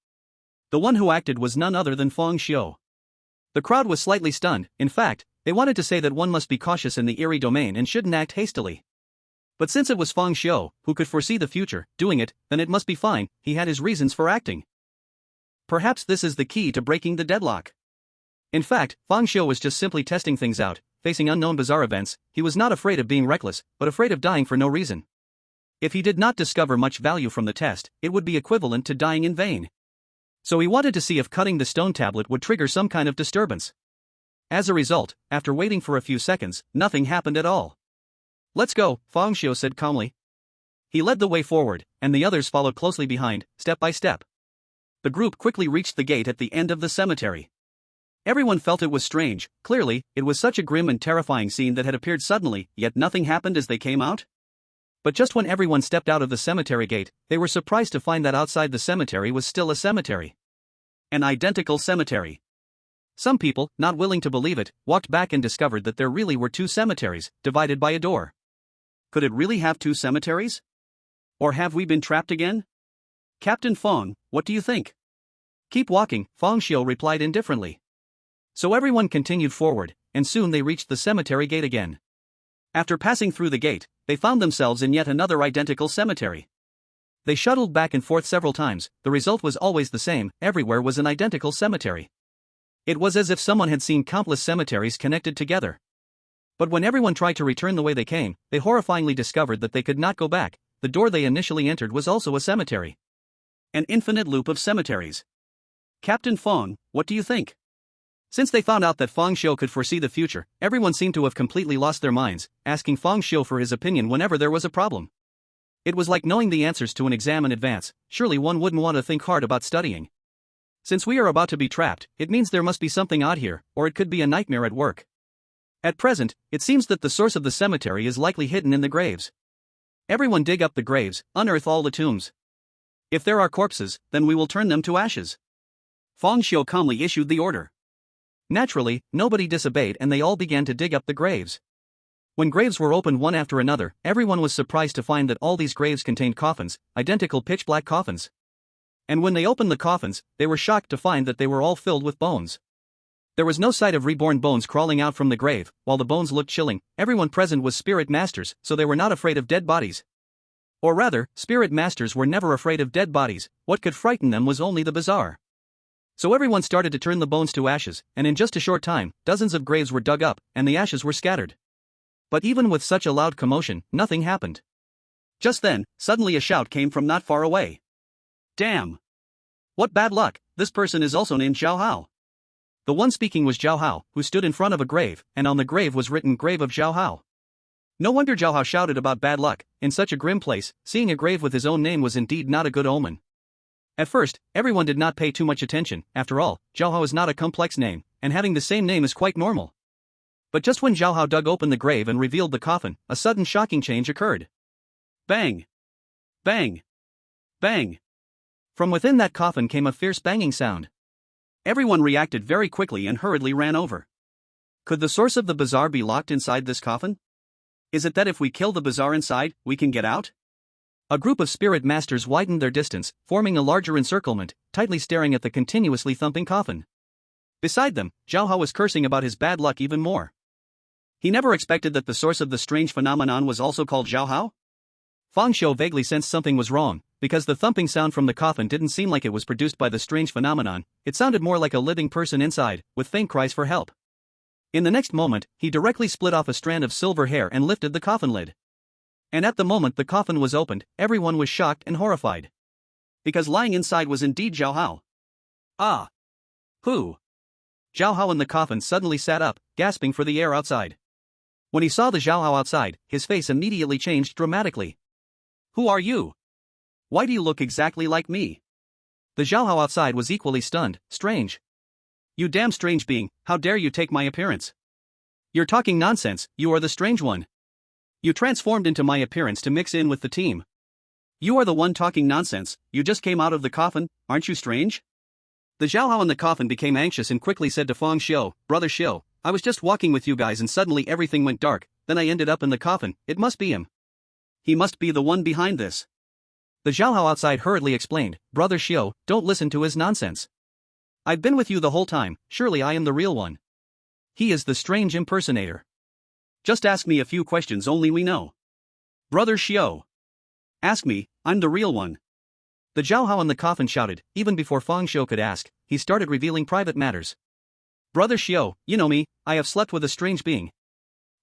The one who acted was none other than Feng Xiu. The crowd was slightly stunned. In fact, they wanted to say that one must be cautious in the Eerie domain and shouldn't act hastily. But since it was Feng Xiu, who could foresee the future, doing it, then it must be fine. He had his reasons for acting. Perhaps this is the key to breaking the deadlock. In fact, Feng Xiu was just simply testing things out. Facing unknown bizarre events, he was not afraid of being reckless, but afraid of dying for no reason. If he did not discover much value from the test, it would be equivalent to dying in vain. So he wanted to see if cutting the stone tablet would trigger some kind of disturbance. As a result, after waiting for a few seconds, nothing happened at all. "Let's go," Feng Xiu said calmly. He led the way forward, and the others followed closely behind, step by step. The group quickly reached the gate at the end of the cemetery. Everyone felt it was strange. Clearly, it was such a grim and terrifying scene that had appeared suddenly, yet nothing happened as they came out. But just when everyone stepped out of the cemetery gate, they were surprised to find that outside the cemetery was still a cemetery. An identical cemetery. Some people, not willing to believe it, walked back and discovered that there really were two cemeteries, divided by a door. Could it really have two cemeteries? Or have we been trapped again? Captain Feng, what do you think? Keep walking, Feng Xiu replied indifferently. So everyone continued forward, and soon they reached the cemetery gate again. After passing through the gate, they found themselves in yet another identical cemetery. They shuttled back and forth several times. The result was always the same. Everywhere was an identical cemetery. It was as if someone had seen countless cemeteries connected together. But when everyone tried to return the way they came, they horrifyingly discovered that they could not go back. The door they initially entered was also a cemetery. An infinite loop of cemeteries. Captain Feng, what do you think? Since they found out that Feng Xiu could foresee the future, everyone seemed to have completely lost their minds, asking Feng Xiu for his opinion whenever there was a problem. It was like knowing the answers to an exam in advance. Surely one wouldn't want to think hard about studying. Since we are about to be trapped, it means there must be something odd here, or it could be a nightmare at work. At present, it seems that the source of the cemetery is likely hidden in the graves. Everyone dig up the graves, unearth all the tombs. If there are corpses, then we will turn them to ashes. Feng Xiu calmly issued the order. Naturally, nobody disobeyed and they all began to dig up the graves. When graves were opened one after another, everyone was surprised to find that all these graves contained coffins, identical pitch-black coffins. And when they opened the coffins, they were shocked to find that they were all filled with bones. There was no sight of reborn bones crawling out from the grave. While the bones looked chilling, everyone present was spirit masters, so they were not afraid of dead bodies. Or rather, spirit masters were never afraid of dead bodies. What could frighten them was only the bizarre. So everyone started to turn the bones to ashes, and in just a short time, dozens of graves were dug up, and the ashes were scattered. But even with such a loud commotion, nothing happened. Just then, suddenly a shout came from not far away. "Damn! What bad luck, this person is also named Zhao Hao." The one speaking was Zhao Hao, who stood in front of a grave, and on the grave was written "Grave of Zhao Hao." No wonder Zhao Hao shouted about bad luck. In such a grim place, seeing a grave with his own name was indeed not a good omen. At first, everyone did not pay too much attention. After all, Zhao Hao is not a complex name, and having the same name is quite normal. But just when Zhao Hao dug open the grave and revealed the coffin, a sudden shocking change occurred. Bang! Bang! Bang! From within that coffin came a fierce banging sound. Everyone reacted very quickly and hurriedly ran over. Could the source of the bazaar be locked inside this coffin? Is it that if we kill the bazaar inside, we can get out? A group of spirit masters widened their distance, forming a larger encirclement, tightly staring at the continuously thumping coffin. Beside them, Zhao Hao was cursing about his bad luck even more. He never expected that the source of the strange phenomenon was also called Zhao Hao. Feng Xiu vaguely sensed something was wrong, because the thumping sound from the coffin didn't seem like it was produced by the strange phenomenon. It sounded more like a living person inside, with faint cries for help. In the next moment, he directly split off a strand of silver hair and lifted the coffin lid. And at the moment the coffin was opened, everyone was shocked and horrified. Because lying inside was indeed Zhao Hao. Ah! Who? Zhao Hao in the coffin suddenly sat up, gasping for the air outside. When he saw the Zhao Hao outside, his face immediately changed dramatically. Who are you? Why do you look exactly like me? The Zhao Hao outside was equally stunned. Strange. You damn strange being, how dare you take my appearance? You're talking nonsense, you are the strange one. You transformed into my appearance to mix in with the team. You are the one talking nonsense, you just came out of the coffin, aren't you strange? The Zhao Hao in the coffin became anxious and quickly said to Fang Xiu, Brother Xiu, I was just walking with you guys and suddenly everything went dark, then I ended up in the coffin, it must be him. He must be the one behind this. The Zhao Hao outside hurriedly explained, Brother Xiu, don't listen to his nonsense. I've been with you the whole time, surely I am the real one. He is the strange impersonator. Just ask me a few questions only we know. Brother Xiu. Ask me, I'm the real one. The Zhao Hao in the coffin shouted, even before Fang Xiu could ask, he started revealing private matters. Brother Xiu, you know me, I have slept with a strange being.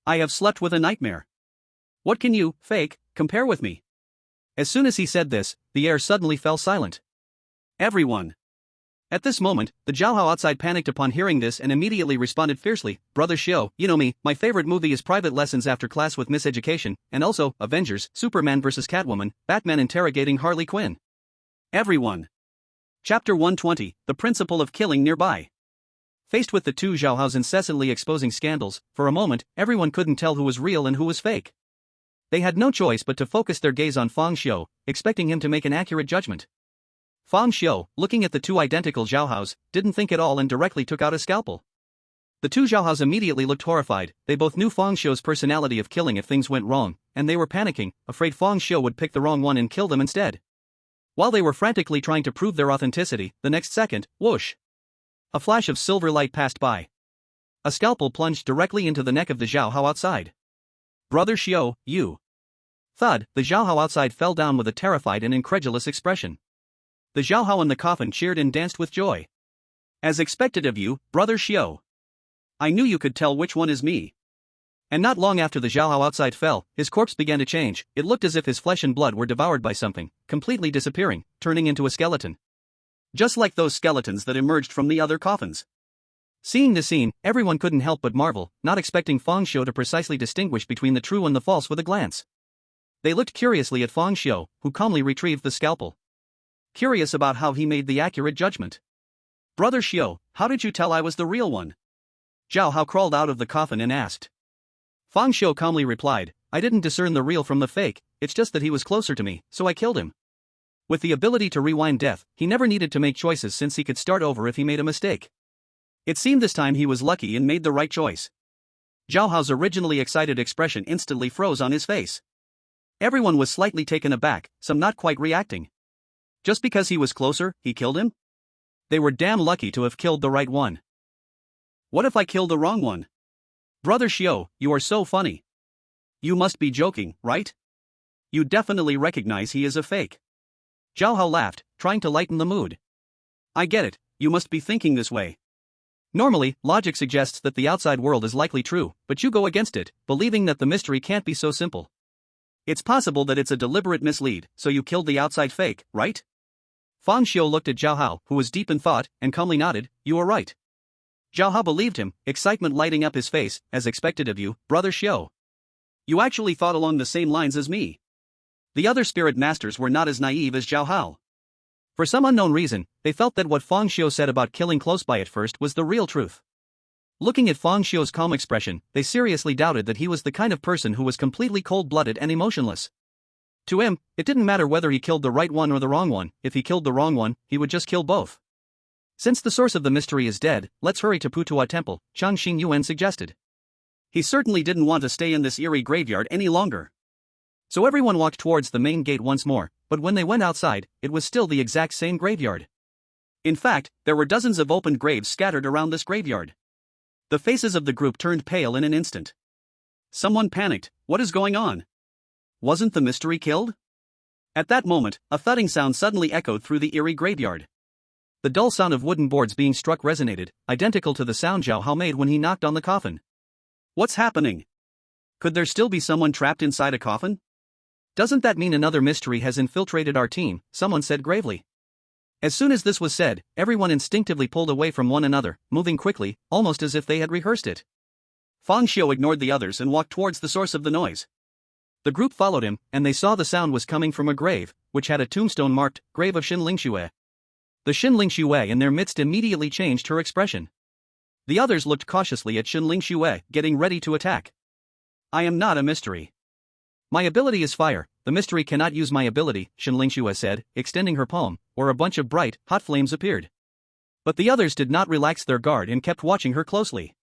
I have slept with a nightmare. What can you, fake, compare with me? As soon as he said this, the air suddenly fell silent. Everyone. At this moment, the Zhao Hao outside panicked upon hearing this and immediately responded fiercely, Brother Xiu, you know me, my favorite movie is Private Lessons After Class with Miss Education, and also, Avengers, Superman vs. Catwoman, Batman interrogating Harley Quinn. Everyone. Chapter 120, The Principle of Killing Nearby. Faced with the two Zhao Haos incessantly exposing scandals, for a moment, everyone couldn't tell who was real and who was fake. They had no choice but to focus their gaze on Fang Xiu, expecting him to make an accurate judgment. Fang Xiu, looking at the two identical Zhao Haos, didn't think at all and directly took out a scalpel. The two Zhao Haos immediately looked horrified, they both knew Fang Xiu's personality of killing if things went wrong, and they were panicking, afraid Fang Xiu would pick the wrong one and kill them instead. While they were frantically trying to prove their authenticity, the next second, whoosh! A flash of silver light passed by. A scalpel plunged directly into the neck of the Zhao Hao outside. Brother Xiu, you. Thud, the Zhao Hao outside fell down with a terrified and incredulous expression. The Zhao Hao in the coffin cheered and danced with joy. As expected of you, Brother Xiu. I knew you could tell which one is me. And not long after the Zhao Hao outside fell, his corpse began to change, it looked as if his flesh and blood were devoured by something, completely disappearing, turning into a skeleton. Just like those skeletons that emerged from the other coffins. Seeing the scene, everyone couldn't help but marvel, not expecting Fang Xiu to precisely distinguish between the true and the false with a glance. They looked curiously at Fang Xiu, who calmly retrieved the scalpel. Curious about how he made the accurate judgment. Brother Xiu, how did you tell I was the real one? Zhao Hao crawled out of the coffin and asked. Fang Xiu calmly replied, I didn't discern the real from the fake, it's just that he was closer to me, so I killed him. With the ability to rewind death, he never needed to make choices since he could start over if he made a mistake. It seemed this time he was lucky and made the right choice. Zhao Hao's originally excited expression instantly froze on his face. Everyone was slightly taken aback, some not quite reacting. Just because he was closer, he killed him? They were damn lucky to have killed the right one. What if I killed the wrong one? Brother Xiu, you are so funny. You must be joking, right? You definitely recognize he is a fake. Zhao Hao laughed, trying to lighten the mood. I get it, you must be thinking this way. Normally, logic suggests that the outside world is likely true, but you go against it, believing that the mystery can't be so simple. It's possible that it's a deliberate mislead, so you killed the outside fake, right? Fang Xiu looked at Zhao Hao, who was deep in thought, and calmly nodded, you are right. Zhao Hao believed him, excitement lighting up his face, as expected of you, Brother Xiu. You actually thought along the same lines as me. The other spirit masters were not as naive as Zhao Hao. For some unknown reason, they felt that what Fang Xiu said about killing close by at first was the real truth. Looking at Fang Xiu's calm expression, they seriously doubted that he was the kind of person who was completely cold-blooded and emotionless. To him, it didn't matter whether he killed the right one or the wrong one, if he killed the wrong one, he would just kill both. Since the source of the mystery is dead, let's hurry to Putua Temple, Chang Xing Yuan suggested. He certainly didn't want to stay in this eerie graveyard any longer. So everyone walked towards the main gate once more, but when they went outside, it was still the exact same graveyard. In fact, there were dozens of opened graves scattered around this graveyard. The faces of the group turned pale in an instant. Someone panicked, what is going on? Wasn't the mystery killed? At that moment, a thudding sound suddenly echoed through the eerie graveyard. The dull sound of wooden boards being struck resonated, identical to the sound Zhao Hao made when he knocked on the coffin. What's happening? Could there still be someone trapped inside a coffin? Doesn't that mean another mystery has infiltrated our team? Someone said gravely. As soon as this was said, everyone instinctively pulled away from one another, moving quickly, almost as if they had rehearsed it. Fang Xiu ignored the others and walked towards the source of the noise. The group followed him, and they saw the sound was coming from a grave, which had a tombstone marked, Grave of Xin Lingxue. The Xin Lingxue in their midst immediately changed her expression. The others looked cautiously at Xin Lingxue, getting ready to attack. I am not a mystery. My ability is fire, the mystery cannot use my ability, Xin Lingxue said, extending her palm, where a bunch of bright, hot flames appeared. But the others did not relax their guard and kept watching her closely.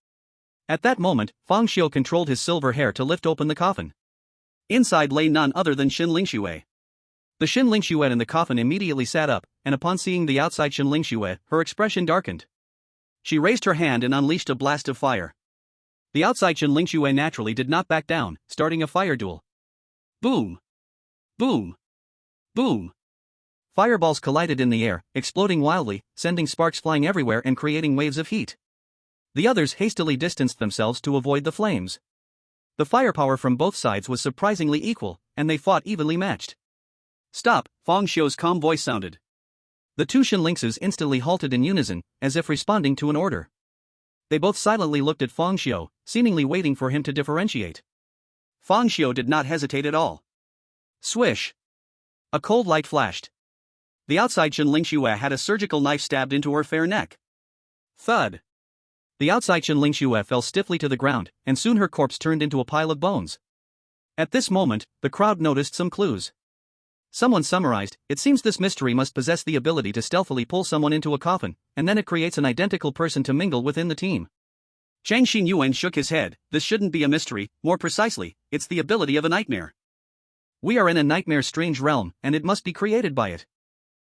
At that moment, Fang Xiu controlled his silver hair to lift open the coffin. Inside lay none other than Xin Lingxue. The Xin Lingxue in the coffin immediately sat up, and upon seeing the outside Xin Lingxue, her expression darkened. She raised her hand and unleashed a blast of fire. The outside Xin Lingxue naturally did not back down, starting a fire duel. Boom! Boom! Boom! Fireballs collided in the air, exploding wildly, sending sparks flying everywhere and creating waves of heat. The others hastily distanced themselves to avoid the flames. The firepower from both sides was surprisingly equal, and they fought evenly matched. Stop, Fang Xiu's calm voice sounded. The two Xin Lynxes instantly halted in unison, as if responding to an order. They both silently looked at Fang Xiu, seemingly waiting for him to differentiate. Fang Xiu did not hesitate at all. Swish! A cold light flashed. The outside Xin Lingxue had a surgical knife stabbed into her fair neck. Thud! The outside Xin Lingxue fell stiffly to the ground, and soon her corpse turned into a pile of bones. At this moment, the crowd noticed some clues. Someone summarized, it seems this mystery must possess the ability to stealthily pull someone into a coffin, and then it creates an identical person to mingle within the team. Chang Xinyuan shook his head, this shouldn't be a mystery, more precisely, it's the ability of a nightmare. We are in a nightmare's strange realm, and it must be created by it.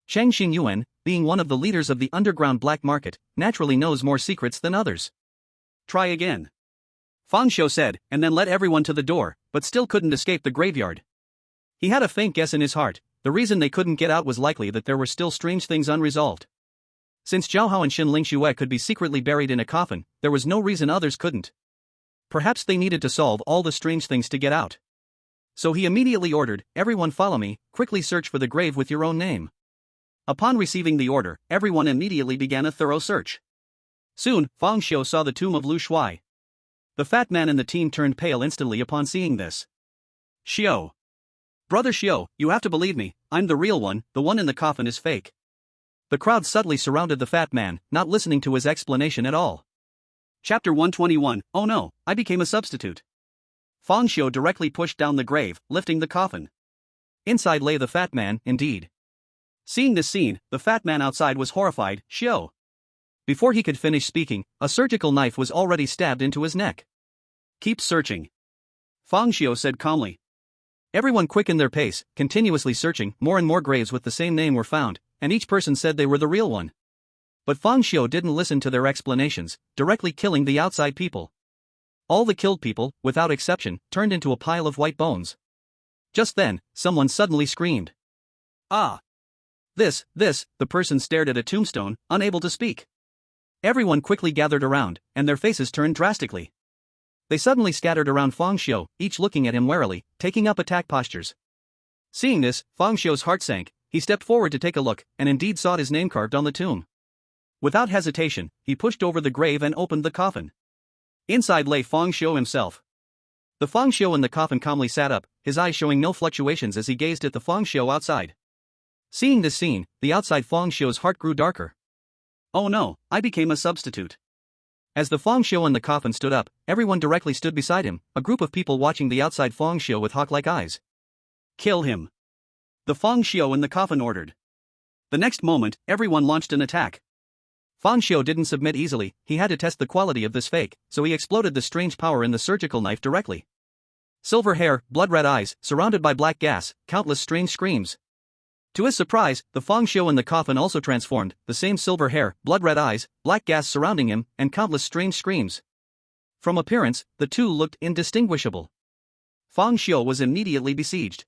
Chang Xinyuan, being one of the leaders of the underground black market, naturally knows more secrets than others. Try again. Fang Xiu said, and then led everyone to the door, but still couldn't escape the graveyard. He had a faint guess in his heart, the reason they couldn't get out was likely that there were still strange things unresolved. Since Zhao Hao and Xin Lingxue could be secretly buried in a coffin, there was no reason others couldn't. Perhaps they needed to solve all the strange things to get out. So he immediately ordered, everyone follow me, quickly search for the grave with your own name. Upon receiving the order, everyone immediately began a thorough search. Soon, Fang Xiu saw the tomb of Lu Shuai. The fat man in the team turned pale instantly upon seeing this. Xiu. Brother Xiu, you have to believe me, I'm the real one, the one in the coffin is fake. The crowd subtly surrounded the fat man, not listening to his explanation at all. Chapter 121, Oh no, I became a substitute. Fang Xiu directly pushed down the grave, lifting the coffin. Inside lay the fat man, indeed. Seeing this scene, the fat man outside was horrified, Xiu. Before he could finish speaking, a surgical knife was already stabbed into his neck. Keep searching. Fang Xiu said calmly. Everyone quickened their pace, continuously searching, more and more graves with the same name were found, and each person said they were the real one. But Fang Xiu didn't listen to their explanations, directly killing the outside people. All the killed people, without exception, turned into a pile of white bones. Just then, someone suddenly screamed. Ah! This, the person stared at a tombstone, unable to speak. Everyone quickly gathered around, and their faces turned drastically. They suddenly scattered around Fang Xiu, each looking at him warily, taking up attack postures. Seeing this, Fang Xiu's heart sank, he stepped forward to take a look, and indeed saw his name carved on the tomb. Without hesitation, he pushed over the grave and opened the coffin. Inside lay Fang Xiu himself. The Fang Xiu in the coffin calmly sat up, his eyes showing no fluctuations as he gazed at the Fang Xiu outside. Seeing this scene, the outside Fang Xiu's heart grew darker. Oh no, I became a substitute. As the Fang Xiu in the coffin stood up, everyone directly stood beside him, a group of people watching the outside Fang Xiu with hawk-like eyes. Kill him. The Fang Xiu in the coffin ordered. The next moment, everyone launched an attack. Fang Xiu didn't submit easily, he had to test the quality of this fake, so he exploded the strange power in the surgical knife directly. Silver hair, blood-red eyes, surrounded by black gas, countless strange screams. To his surprise, the Fang Xiu in the coffin also transformed, the same silver hair, blood-red eyes, black gas surrounding him, and countless strange screams. From appearance, the two looked indistinguishable. Fang Xiu was immediately besieged.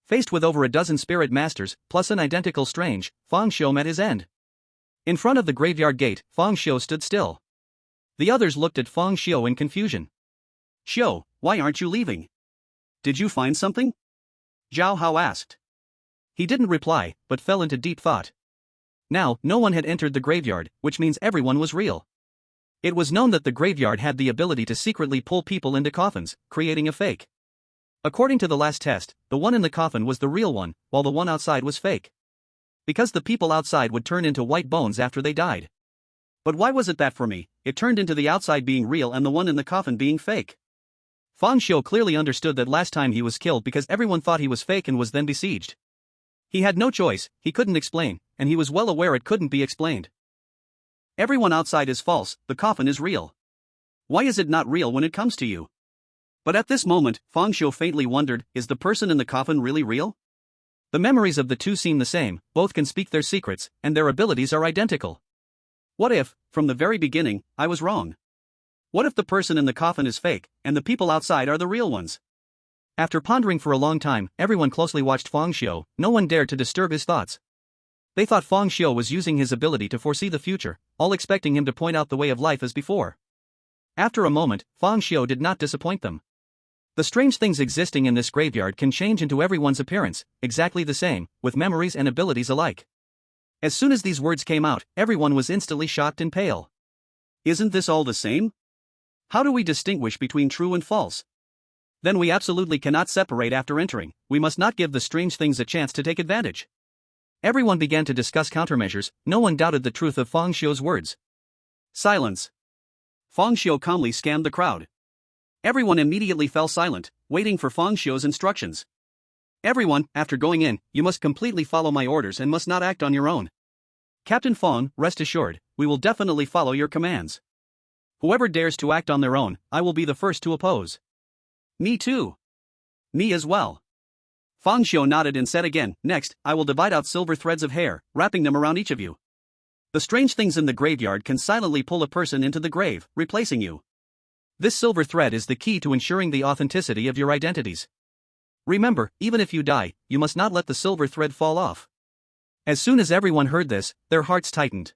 Faced with over a dozen spirit masters, plus an identical strange, Fang Xiu met his end. In front of the graveyard gate, Fang Xiu stood still. The others looked at Fang Xiu in confusion. Xiu, why aren't you leaving? Did you find something? Zhao Hao asked. He didn't reply, but fell into deep thought. Now, no one had entered the graveyard, which means everyone was real. It was known that the graveyard had the ability to secretly pull people into coffins, creating a fake. According to the last test, the one in the coffin was the real one, while the one outside was fake. Because the people outside would turn into white bones after they died. But why was it that for me, it turned into the outside being real and the one in the coffin being fake? Fang Xiu clearly understood that last time he was killed because everyone thought he was fake and was then besieged. He had no choice, he couldn't explain, and he was well aware it couldn't be explained. Everyone outside is false, the coffin is real. Why is it not real when it comes to you? But at this moment, Fang Xiu faintly wondered, is the person in the coffin really real? The memories of the two seem the same, both can speak their secrets, and their abilities are identical. What if, from the very beginning, I was wrong? What if the person in the coffin is fake, and the people outside are the real ones? After pondering for a long time, everyone closely watched Fang Xiu, no one dared to disturb his thoughts. They thought Fang Xiu was using his ability to foresee the future, all expecting him to point out the way of life as before. After a moment, Fang Xiu did not disappoint them. The strange things existing in this graveyard can change into everyone's appearance, exactly the same, with memories and abilities alike. As soon as these words came out, everyone was instantly shocked and pale. Isn't this all the same? How do we distinguish between true and false? Then we absolutely cannot separate after entering, we must not give the strange things a chance to take advantage. Everyone began to discuss countermeasures, no one doubted the truth of Fang Xiu's words. Silence. Fang Xiu calmly scanned the crowd. Everyone immediately fell silent, waiting for Fang Xiu's instructions. Everyone, after going in, you must completely follow my orders and must not act on your own. Captain Fang, rest assured, we will definitely follow your commands. Whoever dares to act on their own, I will be the first to oppose. Me too. Me as well. Fang Xiu nodded and said again, next, I will divide out silver threads of hair, wrapping them around each of you. The strange things in the graveyard can silently pull a person into the grave, replacing you. This silver thread is the key to ensuring the authenticity of your identities. Remember, even if you die, you must not let the silver thread fall off. As soon as everyone heard this, their hearts tightened.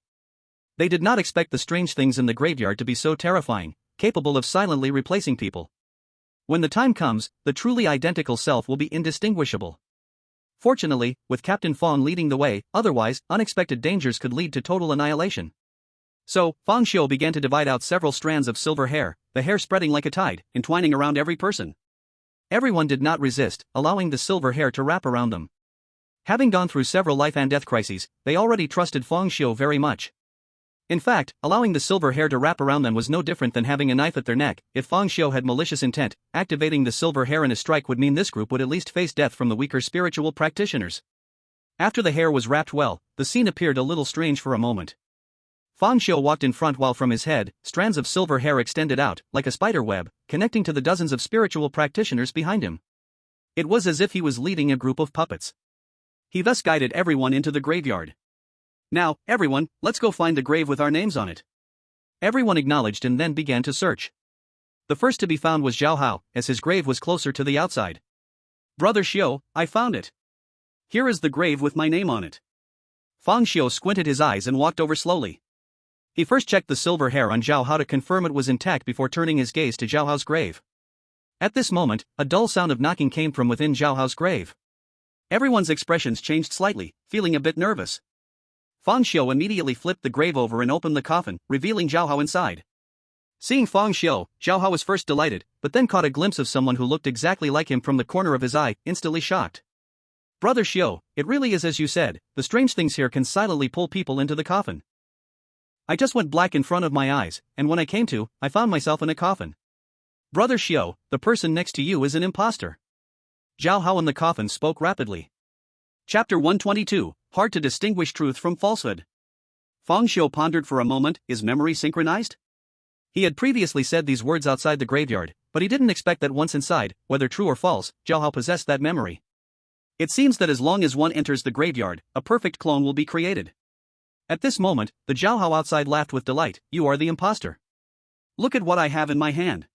They did not expect the strange things in the graveyard to be so terrifying, capable of silently replacing people. When the time comes, the truly identical self will be indistinguishable. Fortunately, with Captain Fang leading the way, otherwise, unexpected dangers could lead to total annihilation. So, Fang Xiu began to divide out several strands of silver hair, the hair spreading like a tide, entwining around every person. Everyone did not resist, allowing the silver hair to wrap around them. Having gone through several life and death crises, they already trusted Fang Xiu very much. In fact, allowing the silver hair to wrap around them was no different than having a knife at their neck. If Fang Xiu had malicious intent, activating the silver hair in a strike would mean this group would at least face death from the weaker spiritual practitioners. After the hair was wrapped well, the scene appeared a little strange for a moment. Fang Xiu walked in front while from his head, strands of silver hair extended out, like a spider web, connecting to the dozens of spiritual practitioners behind him. It was as if he was leading a group of puppets. He thus guided everyone into the graveyard. Now, everyone, let's go find the grave with our names on it. Everyone acknowledged and then began to search. The first to be found was Zhao Hao, as his grave was closer to the outside. Brother Xiu, I found it. Here is the grave with my name on it. Fang Xiu squinted his eyes and walked over slowly. He first checked the silver hair on Zhao Hao to confirm it was intact before turning his gaze to Zhao Hao's grave. At this moment, a dull sound of knocking came from within Zhao Hao's grave. Everyone's expressions changed slightly, feeling a bit nervous. Fang Xiu immediately flipped the grave over and opened the coffin, revealing Zhao Hao inside. Seeing Fang Xiu, Zhao Hao was first delighted, but then caught a glimpse of someone who looked exactly like him from the corner of his eye, instantly shocked. Brother Xiu, it really is as you said, the strange things here can silently pull people into the coffin. I just went black in front of my eyes, and when I came to, I found myself in a coffin. Brother Xiu, the person next to you is an imposter. Zhao Hao in the coffin spoke rapidly. Chapter 122, Hard to distinguish truth from falsehood. Fang Xiu pondered for a moment, is memory synchronized? He had previously said these words outside the graveyard, but he didn't expect that once inside, whether true or false, Zhao Hao possessed that memory. It seems that as long as one enters the graveyard, a perfect clone will be created. At this moment, the Zhao Hao outside laughed with delight, you are the imposter. Look at what I have in my hand.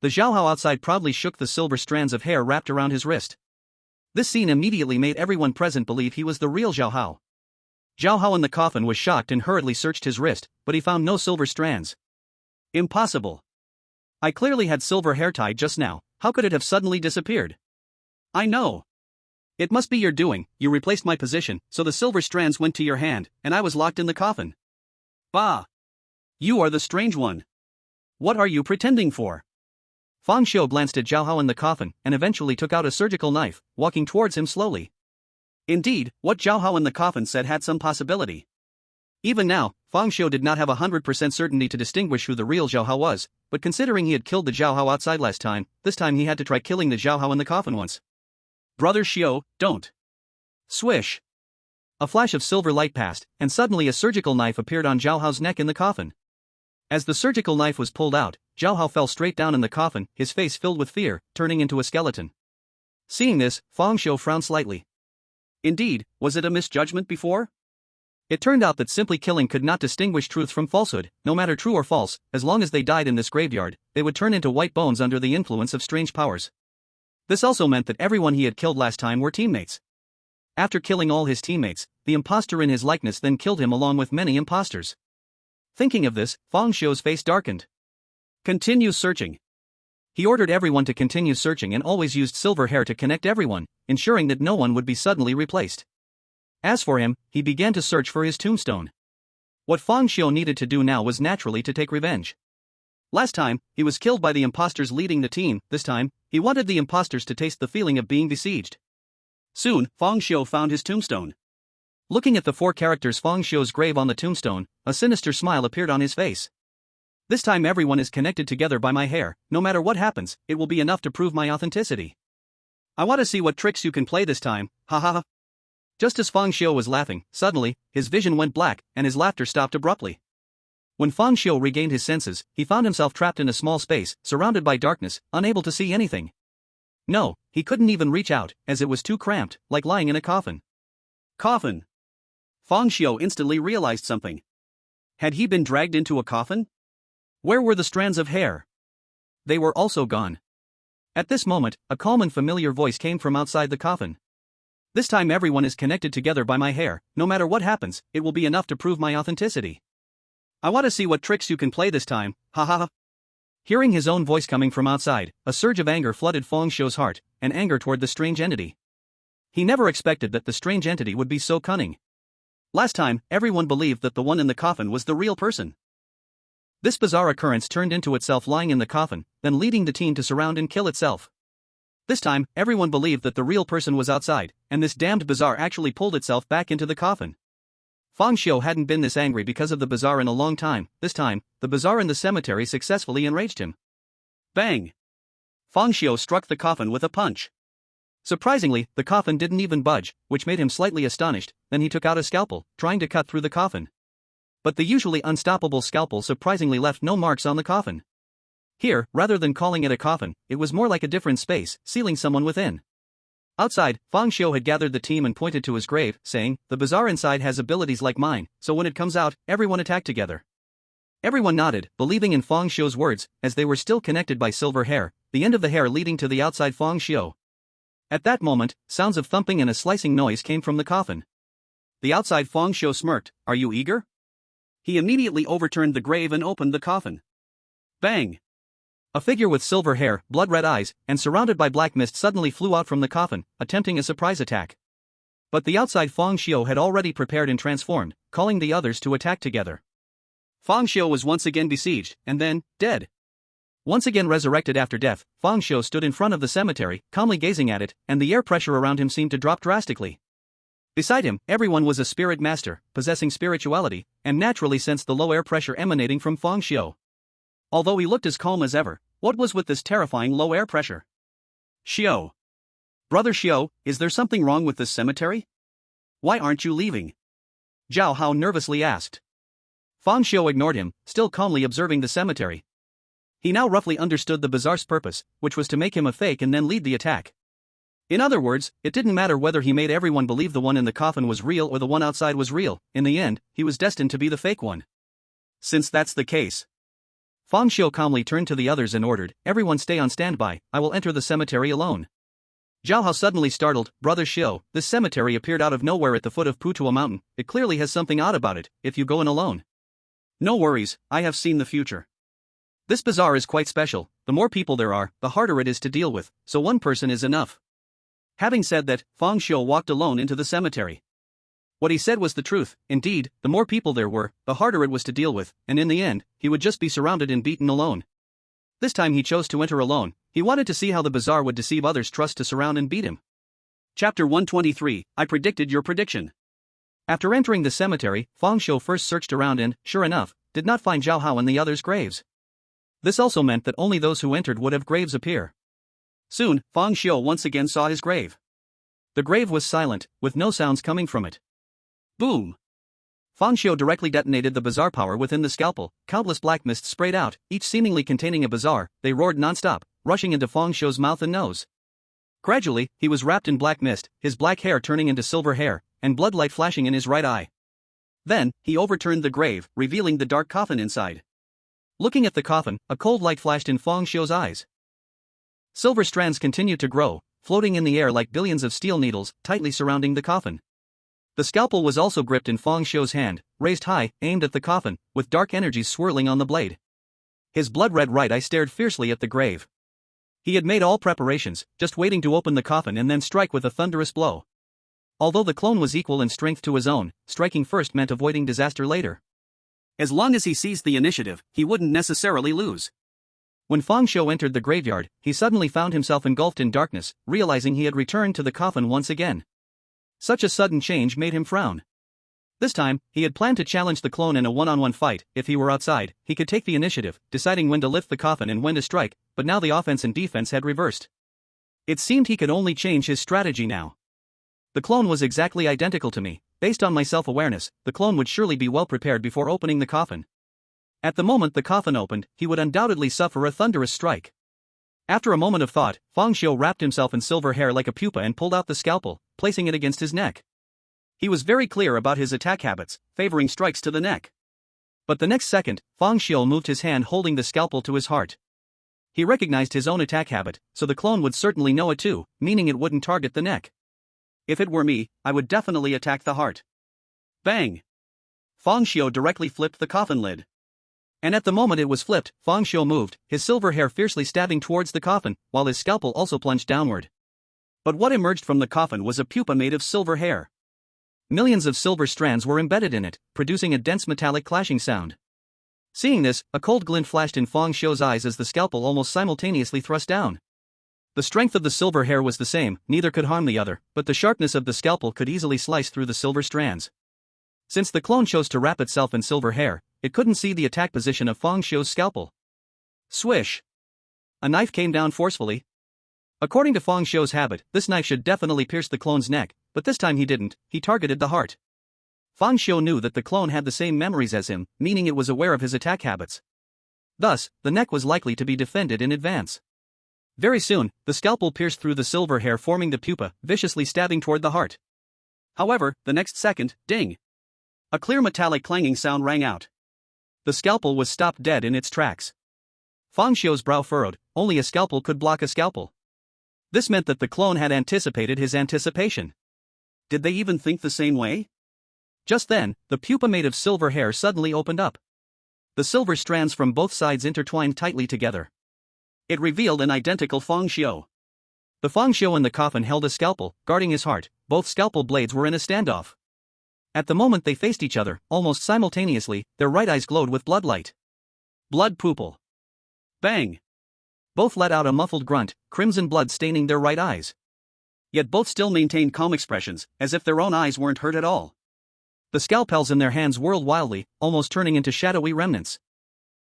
The Zhao Hao outside proudly shook the silver strands of hair wrapped around his wrist. This scene immediately made everyone present believe he was the real Zhao Hao. Zhao Hao in the coffin was shocked and hurriedly searched his wrist, but he found no silver strands. Impossible. I clearly had silver hair tied just now, how could it have suddenly disappeared? I know. It must be your doing, you replaced my position, so the silver strands went to your hand, and I was locked in the coffin. Bah! You are the strange one. What are you pretending for? Fang Xiu glanced at Zhao Hao in the coffin and eventually took out a surgical knife, walking towards him slowly. Indeed, what Zhao Hao in the coffin said had some possibility. Even now, Fang Xiu did not have 100% certainty to distinguish who the real Zhao Hao was, but considering he had killed the Zhao Hao outside last time, this time he had to try killing the Zhao Hao in the coffin once. Brother Xiu, don't. Swish. A flash of silver light passed, and suddenly a surgical knife appeared on Zhao Hao's neck in the coffin. As the surgical knife was pulled out, Zhao Hao fell straight down in the coffin, his face filled with fear, turning into a skeleton. Seeing this, Fang Xiu frowned slightly. Indeed, was it a misjudgment before? It turned out that simply killing could not distinguish truth from falsehood. No matter true or false, as long as they died in this graveyard, they would turn into white bones under the influence of strange powers. This also meant that everyone he had killed last time were teammates. After killing all his teammates, the imposter in his likeness then killed him along with many imposters. Thinking of this, Fang Xiu's face darkened. Continue searching. He ordered everyone to continue searching and always used silver hair to connect everyone, ensuring that no one would be suddenly replaced. As for him, he began to search for his tombstone. What Fang Xiu needed to do now was naturally to take revenge. Last time, he was killed by the imposters leading the team. This time, he wanted the imposters to taste the feeling of being besieged. Soon, Fang Xiu found his tombstone. Looking at the 4 characters Fang Xiu's grave on the tombstone, a sinister smile appeared on his face. This time everyone is connected together by my hair. No matter what happens, it will be enough to prove my authenticity. I want to see what tricks you can play this time, ha ha ha. Just as Fang Xiu was laughing, suddenly, his vision went black, and his laughter stopped abruptly. When Fang Xiu regained his senses, he found himself trapped in a small space, surrounded by darkness, unable to see anything. No, he couldn't even reach out, as it was too cramped, like lying in a coffin. Coffin. Fang Xiu instantly realized something. Had he been dragged into a coffin? Where were the strands of hair? They were also gone. At this moment, a calm and familiar voice came from outside the coffin. This time everyone is connected together by my hair. No matter what happens, it will be enough to prove my authenticity. I want to see what tricks you can play this time, ha ha ha. Hearing his own voice coming from outside, a surge of anger flooded Fang Xiu's heart, and anger toward the strange entity. He never expected that the strange entity would be so cunning. Last time, everyone believed that the one in the coffin was the real person. This bizarre occurrence turned into itself lying in the coffin, then leading the team to surround and kill itself. This time, everyone believed that the real person was outside, and this damned bazaar actually pulled itself back into the coffin. Fang Xiu hadn't been this angry because of the bazaar in a long time. This time, the bazaar in the cemetery successfully enraged him. Bang! Fang Xiu struck the coffin with a punch. Surprisingly, the coffin didn't even budge, which made him slightly astonished. Then he took out a scalpel, trying to cut through the coffin. But the usually unstoppable scalpel surprisingly left no marks on the coffin. Here, rather than calling it a coffin, it was more like a different space, sealing someone within. Outside, Fang Xiu had gathered the team and pointed to his grave, saying, "The bazaar inside has abilities like mine, so when it comes out, everyone attack together." Everyone nodded, believing in Fang Xiu's words, as they were still connected by silver hair, the end of the hair leading to the outside Fang Xiu. At that moment, sounds of thumping and a slicing noise came from the coffin. The outside Fang Xiu smirked, "Are you eager?" He immediately overturned the grave and opened the coffin. Bang! A figure with silver hair, blood-red eyes, and surrounded by black mist suddenly flew out from the coffin, attempting a surprise attack. But the outside Fang Xiu had already prepared and transformed, calling the others to attack together. Fang Xiu was once again besieged, and then, dead. Once again resurrected after death, Fang Xiu stood in front of the cemetery, calmly gazing at it, and the air pressure around him seemed to drop drastically. Beside him, everyone was a spirit master, possessing spirituality, and naturally sensed the low air pressure emanating from Fang Xiu. Although he looked as calm as ever, what was with this terrifying low air pressure? Xiu. Brother Xiu, is there something wrong with this cemetery? Why aren't you leaving? Zhao Hao nervously asked. Fang Xiu ignored him, still calmly observing the cemetery. He now roughly understood the bazaar's purpose, which was to make him a fake and then lead the attack. In other words, it didn't matter whether he made everyone believe the one in the coffin was real or the one outside was real. In the end, he was destined to be the fake one. Since that's the case, Fang Xiu calmly turned to the others and ordered, "Everyone stay on standby, I will enter the cemetery alone." Zhao Hao suddenly startled, "Brother Xiu, this cemetery appeared out of nowhere at the foot of Putua Mountain. It clearly has something odd about it, if you go in alone." "No worries, I have seen the future. This bazaar is quite special. The more people there are, the harder it is to deal with, so one person is enough." Having said that, Fang Xiu walked alone into the cemetery. What he said was the truth. Indeed, the more people there were, the harder it was to deal with, and in the end, he would just be surrounded and beaten alone. This time he chose to enter alone. He wanted to see how the bazaar would deceive others' trust to surround and beat him. Chapter 123, I predicted your prediction. After entering the cemetery, Fang Xiu first searched around and, sure enough, did not find Zhao Hao and the others' graves. This also meant that only those who entered would have graves appear. Soon, Fang Xiu once again saw his grave. The grave was silent, with no sounds coming from it. Boom! Fang Xiu directly detonated the bazaar power within the scalpel. Countless black mists sprayed out, each seemingly containing a bazaar. They roared non-stop, rushing into Fang Xiu's mouth and nose. Gradually, he was wrapped in black mist, his black hair turning into silver hair, and bloodlight flashing in his right eye. Then, he overturned the grave, revealing the dark coffin inside. Looking at the coffin, a cold light flashed in Fang Xiu's eyes. Silver strands continued to grow, floating in the air like billions of steel needles, tightly surrounding the coffin. The scalpel was also gripped in Fang Xiu's hand, raised high, aimed at the coffin, with dark energies swirling on the blade. His blood-red right eye stared fiercely at the grave. He had made all preparations, just waiting to open the coffin and then strike with a thunderous blow. Although the clone was equal in strength to his own, striking first meant avoiding disaster later. As long as he seized the initiative, he wouldn't necessarily lose. When Fang Xiu entered the graveyard, he suddenly found himself engulfed in darkness, realizing he had returned to the coffin once again. Such a sudden change made him frown. This time, he had planned to challenge the clone in a one-on-one fight. If he were outside, he could take the initiative, deciding when to lift the coffin and when to strike, but now the offense and defense had reversed. It seemed he could only change his strategy now. The clone was exactly identical to me. Based on my self-awareness, the clone would surely be well prepared before opening the coffin. At the moment the coffin opened, he would undoubtedly suffer a thunderous strike. After a moment of thought, Fang Xiu wrapped himself in silver hair like a pupa and pulled out the scalpel, placing it against his neck. He was very clear about his attack habits, favoring strikes to the neck. But the next second, Fang Xiu moved his hand holding the scalpel to his heart. He recognized his own attack habit, so the clone would certainly know it too, meaning it wouldn't target the neck. If it were me, I would definitely attack the heart. Bang! Fang Xiu directly flipped the coffin lid. And at the moment it was flipped, Fang Xiu moved, his silver hair fiercely stabbing towards the coffin, while his scalpel also plunged downward. But what emerged from the coffin was a pupa made of silver hair. Millions of silver strands were embedded in it, producing a dense metallic clashing sound. Seeing this, a cold glint flashed in Fang Xiu's eyes as the scalpel almost simultaneously thrust down. The strength of the silver hair was the same, neither could harm the other, but the sharpness of the scalpel could easily slice through the silver strands. Since the clone chose to wrap itself in silver hair, it couldn't see the attack position of Fang Xiu's scalpel. Swish! A knife came down forcefully. According to Fang Xiu's habit, this knife should definitely pierce the clone's neck, but this time he didn't, he targeted the heart. Fang Xiu knew that the clone had the same memories as him, meaning it was aware of his attack habits. Thus, the neck was likely to be defended in advance. Very soon, the scalpel pierced through the silver hair forming the pupa, viciously stabbing toward the heart. However, the next second, ding! A clear metallic clanging sound rang out. The scalpel was stopped dead in its tracks. Fang Xiu's brow furrowed, only a scalpel could block a scalpel. This meant that the clone had anticipated his anticipation. Did they even think the same way? Just then, the pupa made of silver hair suddenly opened up. The silver strands from both sides intertwined tightly together. It revealed an identical Fang Xiu. The Fang Xiu in the coffin held a scalpel, guarding his heart. Both scalpel blades were in a standoff. At the moment they faced each other, almost simultaneously, their right eyes glowed with bloodlight. Blood pupil. Bang! Both let out a muffled grunt, crimson blood staining their right eyes. Yet both still maintained calm expressions, as if their own eyes weren't hurt at all. The scalpels in their hands whirled wildly, almost turning into shadowy remnants.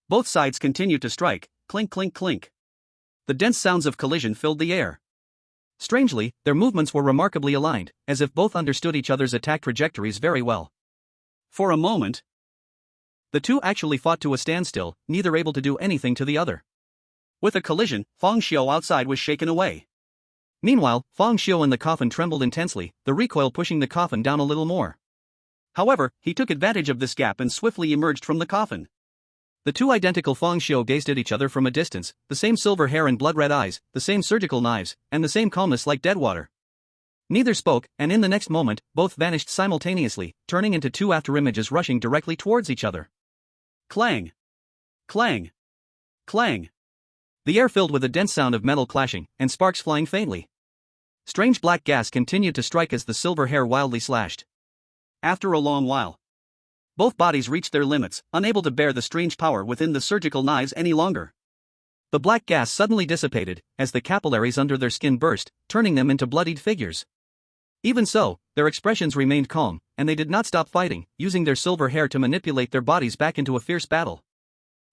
Both sides continued to strike, clink clink clink. The dense sounds of collision filled the air. Strangely, their movements were remarkably aligned, as if both understood each other's attack trajectories very well. For a moment, the two actually fought to a standstill, neither able to do anything to the other. With a collision, Fang Xiu outside was shaken away. Meanwhile, Fang Xiu in the coffin trembled intensely, the recoil pushing the coffin down a little more. However, he took advantage of this gap and swiftly emerged from the coffin. The two identical Fang Xiu gazed at each other from a distance, the same silver hair and blood-red eyes, the same surgical knives, and the same calmness like dead water. Neither spoke, and in the next moment, both vanished simultaneously, turning into two afterimages rushing directly towards each other. Clang! Clang! Clang! The air filled with a dense sound of metal clashing, and sparks flying faintly. Strange black gas continued to strike as the silver hair wildly slashed. After a long while, both bodies reached their limits, unable to bear the strange power within the surgical knives any longer. The black gas suddenly dissipated, as the capillaries under their skin burst, turning them into bloodied figures. Even so, their expressions remained calm, and they did not stop fighting, using their silver hair to manipulate their bodies back into a fierce battle.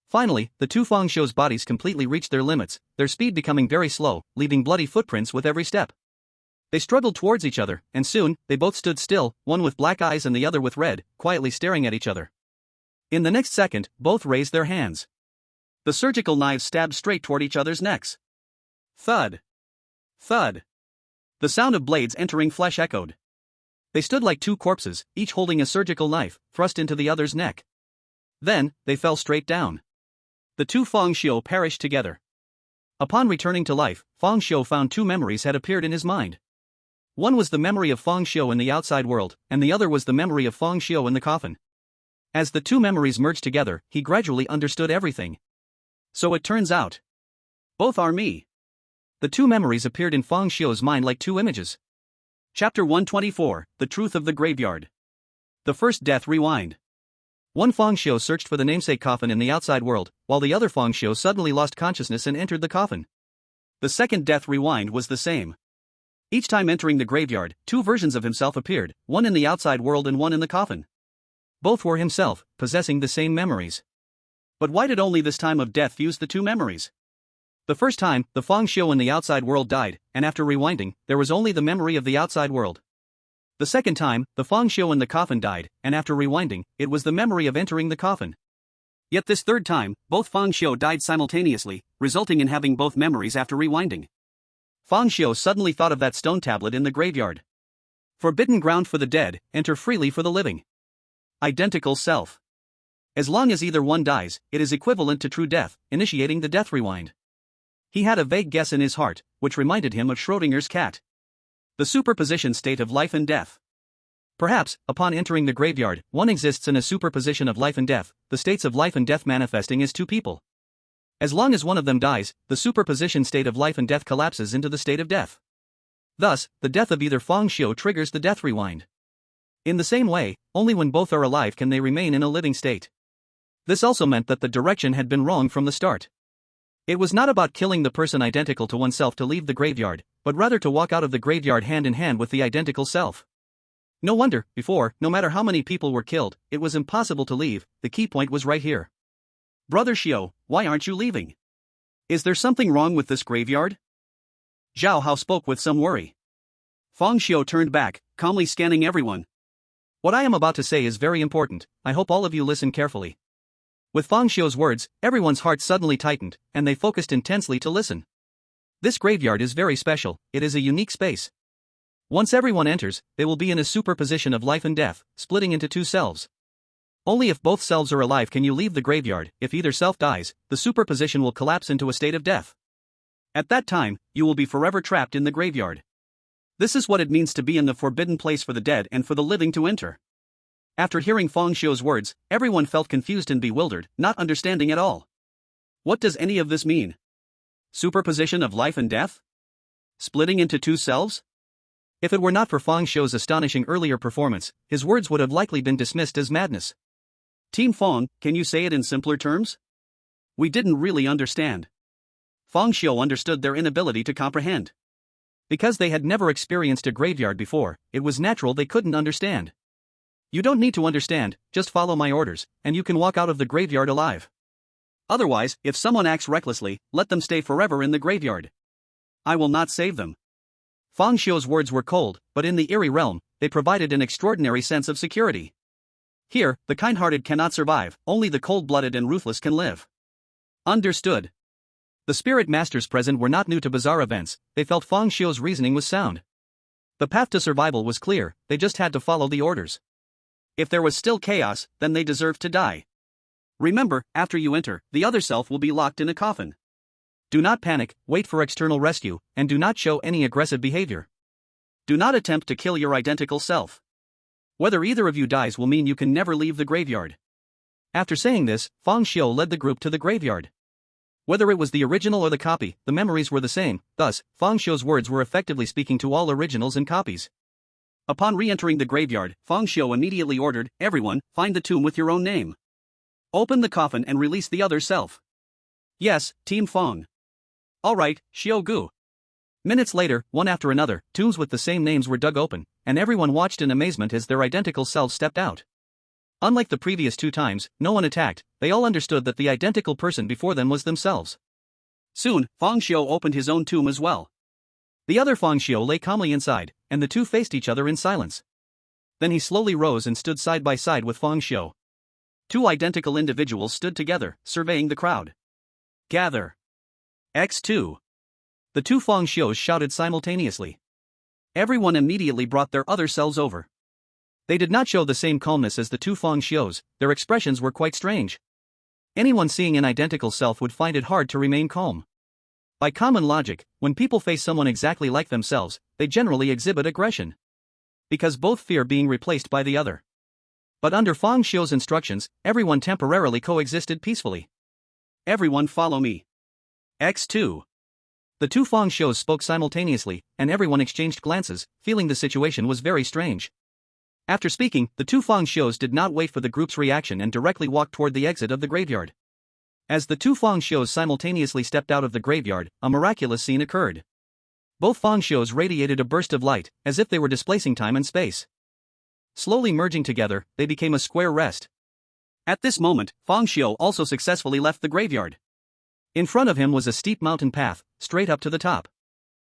Finally, the two Fang Xiu's bodies completely reached their limits, their speed becoming very slow, leaving bloody footprints with every step. They struggled towards each other, and soon, they both stood still, one with black eyes and the other with red, quietly staring at each other. In the next second, both raised their hands. The surgical knives stabbed straight toward each other's necks. Thud. Thud. The sound of blades entering flesh echoed. They stood like two corpses, each holding a surgical knife, thrust into the other's neck. Then, they fell straight down. The two Fang Xiu perished together. Upon returning to life, Fang Xiu found two memories had appeared in his mind. One was the memory of Fang Xiu in the outside world, and the other was the memory of Fang Xiu in the coffin. As the two memories merged together, he gradually understood everything. So it turns out, both are me. The two memories appeared in Fang Xiu's mind like two images. Chapter 124, The Truth of the Graveyard. The First Death Rewind. One Fang Xiu searched for the namesake coffin in the outside world, while the other Fang Xiu suddenly lost consciousness and entered the coffin. The second Death Rewind was the same. Each time entering the graveyard, two versions of himself appeared, one in the outside world and one in the coffin. Both were himself, possessing the same memories. But why did only this time of death fuse the two memories? The first time, the Fang Xiu in the outside world died, and after rewinding, there was only the memory of the outside world. The second time, the Fang Xiu in the coffin died, and after rewinding, it was the memory of entering the coffin. Yet this third time, both Fang Xiu died simultaneously, resulting in having both memories after rewinding. Fang Xiu suddenly thought of that stone tablet in the graveyard. Forbidden ground for the dead, enter freely for the living. Identical self. As long as either one dies, it is equivalent to true death, initiating the death rewind. He had a vague guess in his heart, which reminded him of Schrödinger's cat. The superposition state of life and death. Perhaps, upon entering the graveyard, one exists in a superposition of life and death, the states of life and death manifesting as two people. As long as one of them dies, the superposition state of life and death collapses into the state of death. Thus, the death of either Fang Xiu triggers the death rewind. In the same way, only when both are alive can they remain in a living state. This also meant that the direction had been wrong from the start. It was not about killing the person identical to oneself to leave the graveyard, but rather to walk out of the graveyard hand in hand with the identical self. No wonder, before, no matter how many people were killed, it was impossible to leave. The key point was right here. Brother Xiu, why aren't you leaving? Is there something wrong with this graveyard? Zhao Hao spoke with some worry. Fang Xiu turned back, calmly scanning everyone. What I am about to say is very important, I hope all of you listen carefully. With Fang Xiu's words, everyone's heart suddenly tightened, and they focused intensely to listen. This graveyard is very special, it is a unique space. Once everyone enters, they will be in a superposition of life and death, splitting into two selves. Only if both selves are alive can you leave the graveyard. If either self dies, the superposition will collapse into a state of death. At that time, you will be forever trapped in the graveyard. This is what it means to be in the forbidden place for the dead and for the living to enter. After hearing Fang Xiu's words, everyone felt confused and bewildered, not understanding at all. What does any of this mean? Superposition of life and death? Splitting into two selves? If it were not for Fang Xiu's astonishing earlier performance, his words would have likely been dismissed as madness. Team Fang, can you say it in simpler terms? We didn't really understand. Fang Xiu understood their inability to comprehend. Because they had never experienced a graveyard before, it was natural they couldn't understand. You don't need to understand, just follow my orders, and you can walk out of the graveyard alive. Otherwise, if someone acts recklessly, let them stay forever in the graveyard. I will not save them. Fang Xiu's words were cold, but in the Eerie realm, they provided an extraordinary sense of security. Here, the kind-hearted cannot survive, only the cold-blooded and ruthless can live. Understood. The spirit masters present were not new to bizarre events, they felt Fang Xiu's reasoning was sound. The path to survival was clear, they just had to follow the orders. If there was still chaos, then they deserved to die. Remember, after you enter, the other self will be locked in a coffin. Do not panic, wait for external rescue, and do not show any aggressive behavior. Do not attempt to kill your identical self. Whether either of you dies will mean you can never leave the graveyard. After saying this, Fang Xiu led the group to the graveyard. Whether it was the original or the copy, the memories were the same, thus, Fang Xiu's words were effectively speaking to all originals and copies. Upon re-entering the graveyard, Fang Xiu immediately ordered, "Everyone, find the tomb with your own name. Open the coffin and release the other self." "Yes, Team Fang." "Alright, Xiu Gu." Minutes later, one after another, tombs with the same names were dug open, and everyone watched in amazement as their identical selves stepped out. Unlike the previous 2 times, no one attacked, they all understood that the identical person before them was themselves. Soon, Fang Xiu opened his own tomb as well. The other Fang Xiu lay calmly inside, and the two faced each other in silence. Then he slowly rose and stood side by side with Fang Xiu. 2 identical individuals stood together, surveying the crowd. "Gather. X2. The 2 Fang Xius shouted simultaneously. Everyone immediately brought their other selves over. They did not show the same calmness as the 2 Fang Xius, their expressions were quite strange. Anyone seeing an identical self would find it hard to remain calm. By common logic, when people face someone exactly like themselves, they generally exhibit aggression. Because both fear being replaced by the other. But under Fang Xiu's instructions, everyone temporarily coexisted peacefully. "Everyone follow me. X2. The 2 Fang Xius spoke simultaneously, and everyone exchanged glances, feeling the situation was very strange. After speaking, the 2 Fang Xius did not wait for the group's reaction and directly walked toward the exit of the graveyard. As the 2 Fang Xius simultaneously stepped out of the graveyard, a miraculous scene occurred. Both Fang Xius radiated a burst of light, as if they were displacing time and space. Slowly merging together, they became a square rest. At this moment, Fang Xiu also successfully left the graveyard. In front of him was a steep mountain path, straight up to the top.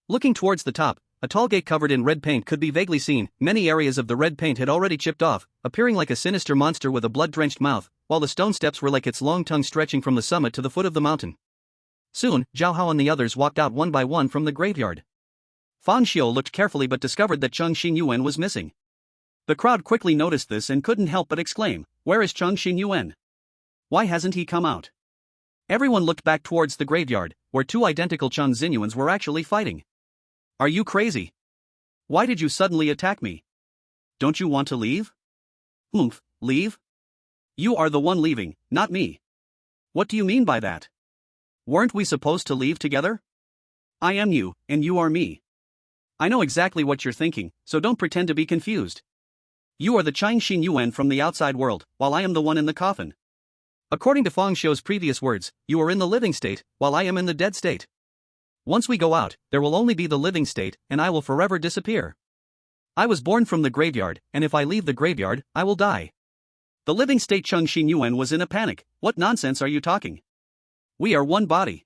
Looking towards the top, a tall gate covered in red paint could be vaguely seen. Many areas of the red paint had already chipped off, appearing like a sinister monster with a blood-drenched mouth, while the stone steps were like its long tongue stretching from the summit to the foot of the mountain. Soon, Zhao Hao and the others walked out one by one from the graveyard. Fang Xiu looked carefully but discovered that Cheng Xinyuan was missing. The crowd quickly noticed this and couldn't help but exclaim, "Where is Cheng Xinyuan? Why hasn't he come out?" Everyone looked back towards the graveyard, where 2 identical Cheng Xinyuans were actually fighting. "Are you crazy? Why did you suddenly attack me? Don't you want to leave?" "Oomph, leave? You are the one leaving, not me. What do you mean by that? Weren't we supposed to leave together? I am you, and you are me. I know exactly what you're thinking, so don't pretend to be confused. You are the Cheng Xinyuan from the outside world, while I am the one in the coffin. According to Fang Xiu's previous words, you are in the living state, while I am in the dead state. Once we go out, there will only be the living state, and I will forever disappear. I was born from the graveyard, and if I leave the graveyard, I will die." The living state Cheng Xinyuan was in a panic. "What nonsense are you talking? We are one body.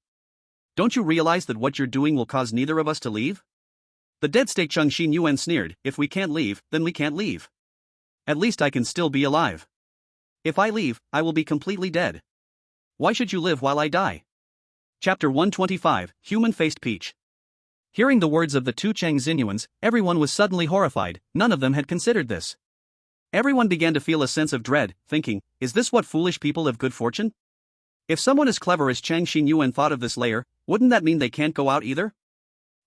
Don't you realize that what you're doing will cause neither of us to leave?" The dead state Cheng Xinyuan sneered, "If we can't leave, then we can't leave. At least I can still be alive. If I leave, I will be completely dead. Why should you live while I die?" Chapter 125, Human-Faced Peach. Hearing the words of the 2 Cheng Xinyuans, everyone was suddenly horrified. None of them had considered this. Everyone began to feel a sense of dread, thinking, "Is this what foolish people of good fortune? If someone as clever as Cheng Xinyuan thought of this layer, wouldn't that mean they can't go out either?"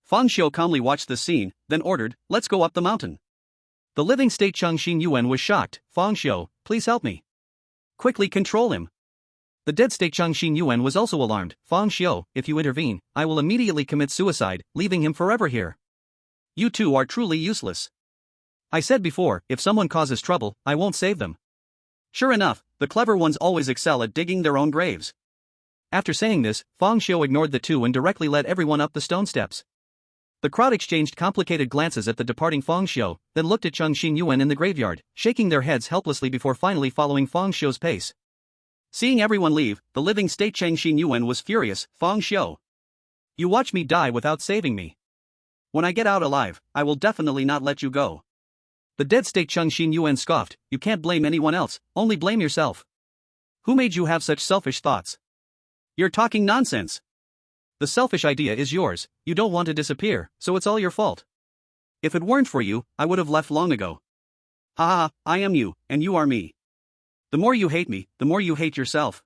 Fang Xiu calmly watched the scene, then ordered, "Let's go up the mountain." The living state Cheng Xinyuan was shocked. "Fang Xiu, please help me. Quickly control him." The dead state Cheng Xinyuan was also alarmed. "Fang Xiu, if you intervene, I will immediately commit suicide, leaving him forever here. You 2 are truly useless. I said before, if someone causes trouble, I won't save them." Sure enough, the clever ones always excel at digging their own graves. After saying this, Fang Xiu ignored the 2 and directly led everyone up the stone steps. The crowd exchanged complicated glances at the departing Fang Xiu, then looked at Cheng Xinyuan in the graveyard, shaking their heads helplessly before finally following Fang Xiu's pace. Seeing everyone leave, the living state Cheng Xinyuan was furious. "Fang Xiu, you watch me die without saving me. When I get out alive, I will definitely not let you go." The dead state Cheng Xinyuan scoffed, "You can't blame anyone else, only blame yourself. Who made you have such selfish thoughts? You're talking nonsense. The selfish idea is yours, you don't want to disappear, so it's all your fault. If it weren't for you, I would have left long ago. Ha ha, I am you, and you are me. The more you hate me, the more you hate yourself.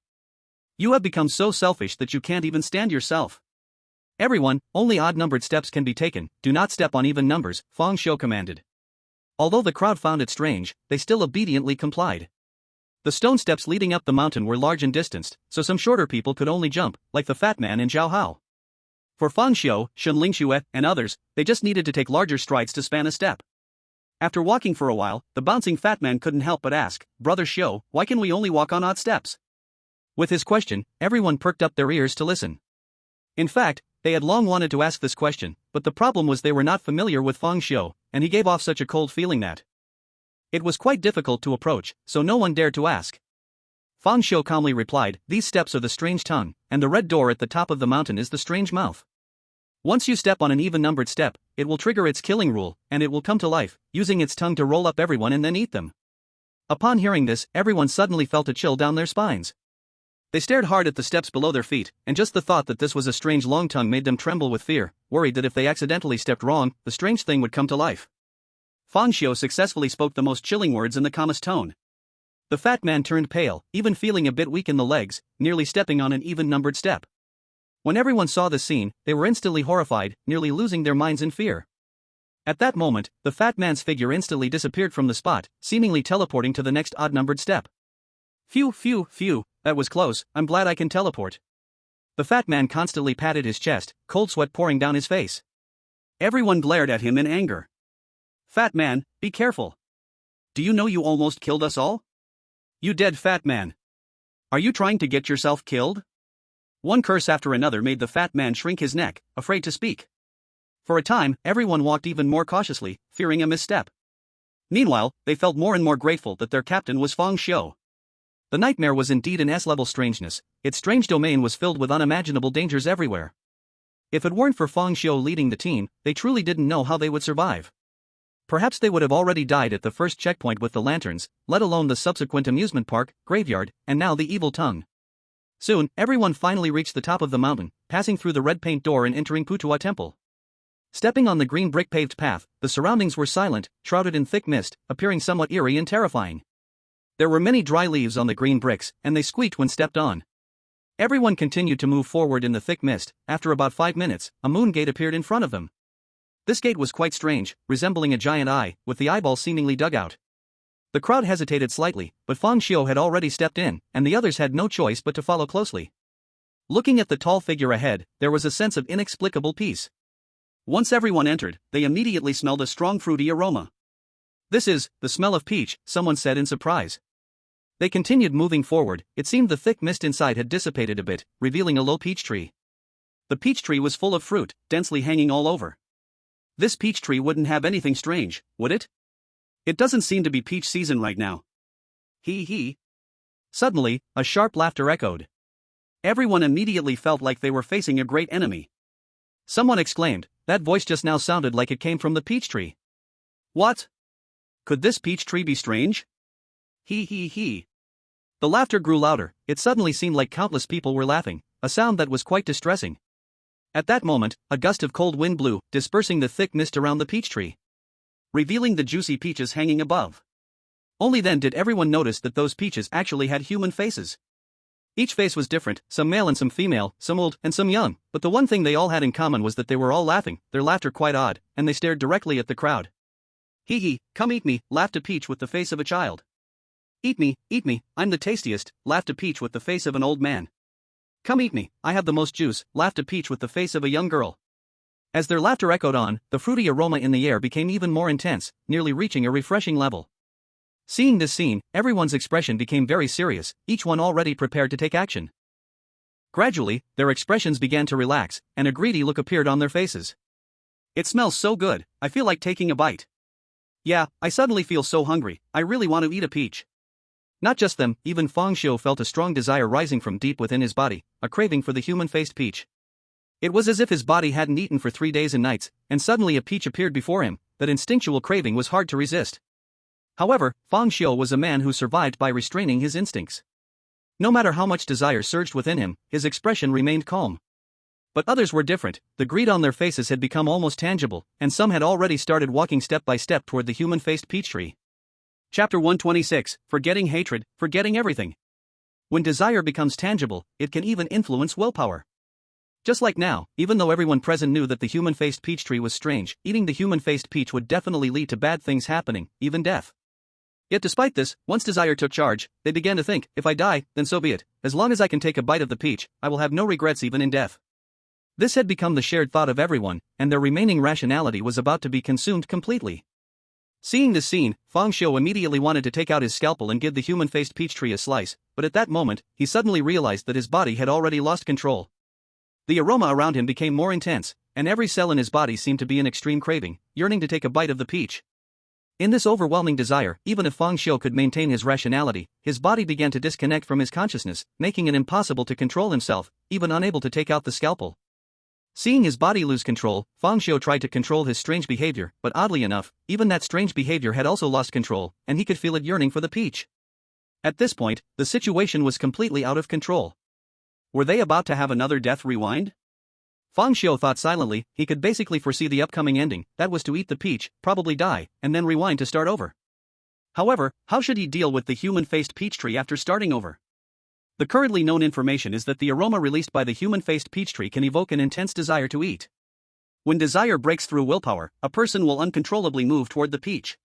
You have become so selfish that you can't even stand yourself. Everyone, only odd-numbered steps can be taken, do not step on even numbers," Fang Xiu commanded. Although the crowd found it strange, they still obediently complied. The stone steps leading up the mountain were large and distanced, so some shorter people could only jump, like the fat man and Zhao Hao. For Fang Xiu, Shen Lingxue, and others, they just needed to take larger strides to span a step. After walking for a while, the bouncing fat man couldn't help but ask, "Brother Xiu, why can we only walk on odd steps?" With his question, everyone perked up their ears to listen. In fact, they had long wanted to ask this question, but the problem was they were not familiar with Fang Xiu, and he gave off such a cold feeling that it was quite difficult to approach, so no one dared to ask. Fang Xiu calmly replied, "These steps are the strange tongue, and the red door at the top of the mountain is the strange mouth. Once you step on an even-numbered step, it will trigger its killing rule, and it will come to life, using its tongue to roll up everyone and then eat them." Upon hearing this, everyone suddenly felt a chill down their spines. They stared hard at the steps below their feet, and just the thought that this was a strange long tongue made them tremble with fear, worried that if they accidentally stepped wrong, the strange thing would come to life. Fang Xiu successfully spoke the most chilling words in the calmest tone. The fat man turned pale, even feeling a bit weak in the legs, nearly stepping on an even-numbered step. When everyone saw this scene, they were instantly horrified, nearly losing their minds in fear. At that moment, the fat man's figure instantly disappeared from the spot, seemingly teleporting to the next odd-numbered step. "Phew, phew, phew, that was close, I'm glad I can teleport." The fat man constantly patted his chest, cold sweat pouring down his face. Everyone glared at him in anger. "Fat man, be careful. Do you know you almost killed us all? You dead fat man. Are you trying to get yourself killed?" One curse after another made the fat man shrink his neck, afraid to speak. For a time, everyone walked even more cautiously, fearing a misstep. Meanwhile, they felt more and more grateful that their captain was Fang Xiu. The nightmare was indeed an S-level strangeness, its strange domain was filled with unimaginable dangers everywhere. If it weren't for Fang Xiu leading the team, they truly didn't know how they would survive. Perhaps they would have already died at the first checkpoint with the lanterns, let alone the subsequent amusement park, graveyard, and now the evil tongue. Soon, everyone finally reached the top of the mountain, passing through the red paint door and entering Putua Temple. Stepping on the green brick-paved path, the surroundings were silent, shrouded in thick mist, appearing somewhat eerie and terrifying. There were many dry leaves on the green bricks, and they squeaked when stepped on. Everyone continued to move forward in the thick mist. After about 5 minutes, a moon gate appeared in front of them. This gate was quite strange, resembling a giant eye, with the eyeball seemingly dug out. The crowd hesitated slightly, but Fang Xiu had already stepped in, and the others had no choice but to follow closely. Looking at the tall figure ahead, there was a sense of inexplicable peace. Once everyone entered, they immediately smelled a strong fruity aroma. "This is the smell of peach," someone said in surprise. They continued moving forward. It seemed the thick mist inside had dissipated a bit, revealing a low peach tree. The peach tree was full of fruit, densely hanging all over. This peach tree wouldn't have anything strange, would it? It doesn't seem to be peach season right now. Hee hee. Suddenly, a sharp laughter echoed. Everyone immediately felt like they were facing a great enemy. Someone exclaimed, "That voice just now sounded like it came from the peach tree." What? Could this peach tree be strange? Hee hee hee. The laughter grew louder. It suddenly seemed like countless people were laughing, a sound that was quite distressing. At that moment, a gust of cold wind blew, dispersing the thick mist around the peach tree, revealing the juicy peaches hanging above. Only then did everyone notice that those peaches actually had human faces. Each face was different, some male and some female, some old and some young, but the one thing they all had in common was that they were all laughing, their laughter quite odd, and they stared directly at the crowd. "Hee hee, come eat me," laughed a peach with the face of a child. Eat me, I'm the tastiest," laughed a peach with the face of an old man. "Come eat me, I have the most juice," laughed a peach with the face of a young girl. As their laughter echoed on, the fruity aroma in the air became even more intense, nearly reaching a refreshing level. Seeing this scene, everyone's expression became very serious, each one already prepared to take action. Gradually, their expressions began to relax, and a greedy look appeared on their faces. "It smells so good, I feel like taking a bite. Yeah, I suddenly feel so hungry, I really want to eat a peach." Not just them, even Fang Xiu felt a strong desire rising from deep within his body, a craving for the human-faced peach. It was as if his body hadn't eaten for 3 days and nights, and suddenly a peach appeared before him. That instinctual craving was hard to resist. However, Fang Xiu was a man who survived by restraining his instincts. No matter how much desire surged within him, his expression remained calm. But others were different. The greed on their faces had become almost tangible, and some had already started walking step by step toward the human-faced peach tree. Chapter 126, Forgetting Hatred, Forgetting Everything. When desire becomes tangible, it can even influence willpower. Just like now, even though everyone present knew that the human-faced peach tree was strange, eating the human-faced peach would definitely lead to bad things happening, even death. Yet despite this, once desire took charge, they began to think, if I die, then so be it, as long as I can take a bite of the peach, I will have no regrets even in death. This had become the shared thought of everyone, and their remaining rationality was about to be consumed completely. Seeing this scene, Fang Xiu immediately wanted to take out his scalpel and give the human-faced peach tree a slice, but at that moment, he suddenly realized that his body had already lost control. The aroma around him became more intense, and every cell in his body seemed to be in extreme craving, yearning to take a bite of the peach. In this overwhelming desire, even if Fang Xiu could maintain his rationality, his body began to disconnect from his consciousness, making it impossible to control himself, even unable to take out the scalpel. Seeing his body lose control, Fang Xiu tried to control his strange behavior, but oddly enough, even that strange behavior had also lost control, and he could feel it yearning for the peach. At this point, the situation was completely out of control. Were they about to have another death rewind? Fang Xiu thought silently. He could basically foresee the upcoming ending, that was to eat the peach, probably die, and then rewind to start over. However, how should he deal with the human-faced peach tree after starting over? The currently known information is that the aroma released by the human-faced peach tree can evoke an intense desire to eat. When desire breaks through willpower, a person will uncontrollably move toward the peach.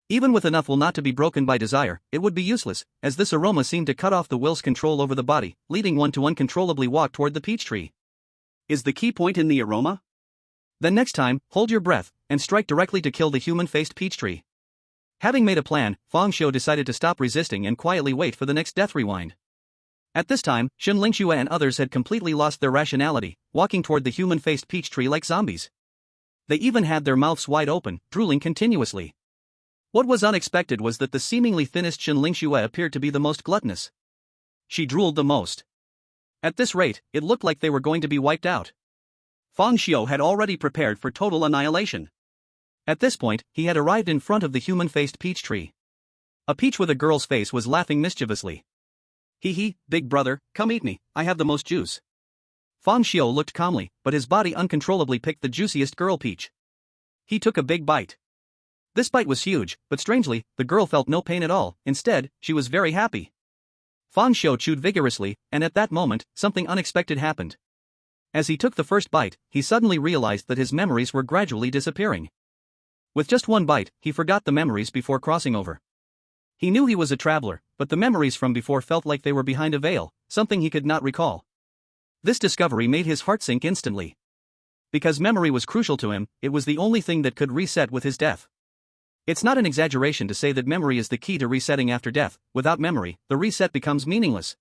Even with enough will not to be broken by desire, it would be useless, as this aroma seemed to cut off the will's control over the body, leading one to uncontrollably walk toward the peach tree. Is the key point in the aroma? Then next time, hold your breath, and strike directly to kill the human-faced peach tree. Having made a plan, Fang Xiu decided to stop resisting and quietly wait for the next death rewind. At this time, Shen Lingxue and others had completely lost their rationality, walking toward the human-faced peach tree like zombies. They even had their mouths wide open, drooling continuously. What was unexpected was that the seemingly thinnest Shen Lingxue appeared to be the most gluttonous. She drooled the most. At this rate, it looked like they were going to be wiped out. Fang Xiu had already prepared for total annihilation. At this point, he had arrived in front of the human-faced peach tree. A peach with a girl's face was laughing mischievously. Hee hee, big brother, come eat me, I have the most juice. Fang Xiu looked calmly, but his body uncontrollably picked the juiciest girl peach. He took a big bite. This bite was huge, but strangely, the girl felt no pain at all. Instead, she was very happy. Fang Xiu chewed vigorously, and at that moment, something unexpected happened. As he took the first bite, he suddenly realized that his memories were gradually disappearing. With just one bite, he forgot the memories before crossing over. He knew he was a traveler, but the memories from before felt like they were behind a veil, something he could not recall. This discovery made his heart sink instantly. Because memory was crucial to him, it was the only thing that could reset with his death. It's not an exaggeration to say that memory is the key to resetting after death. Without memory, the reset becomes meaningless.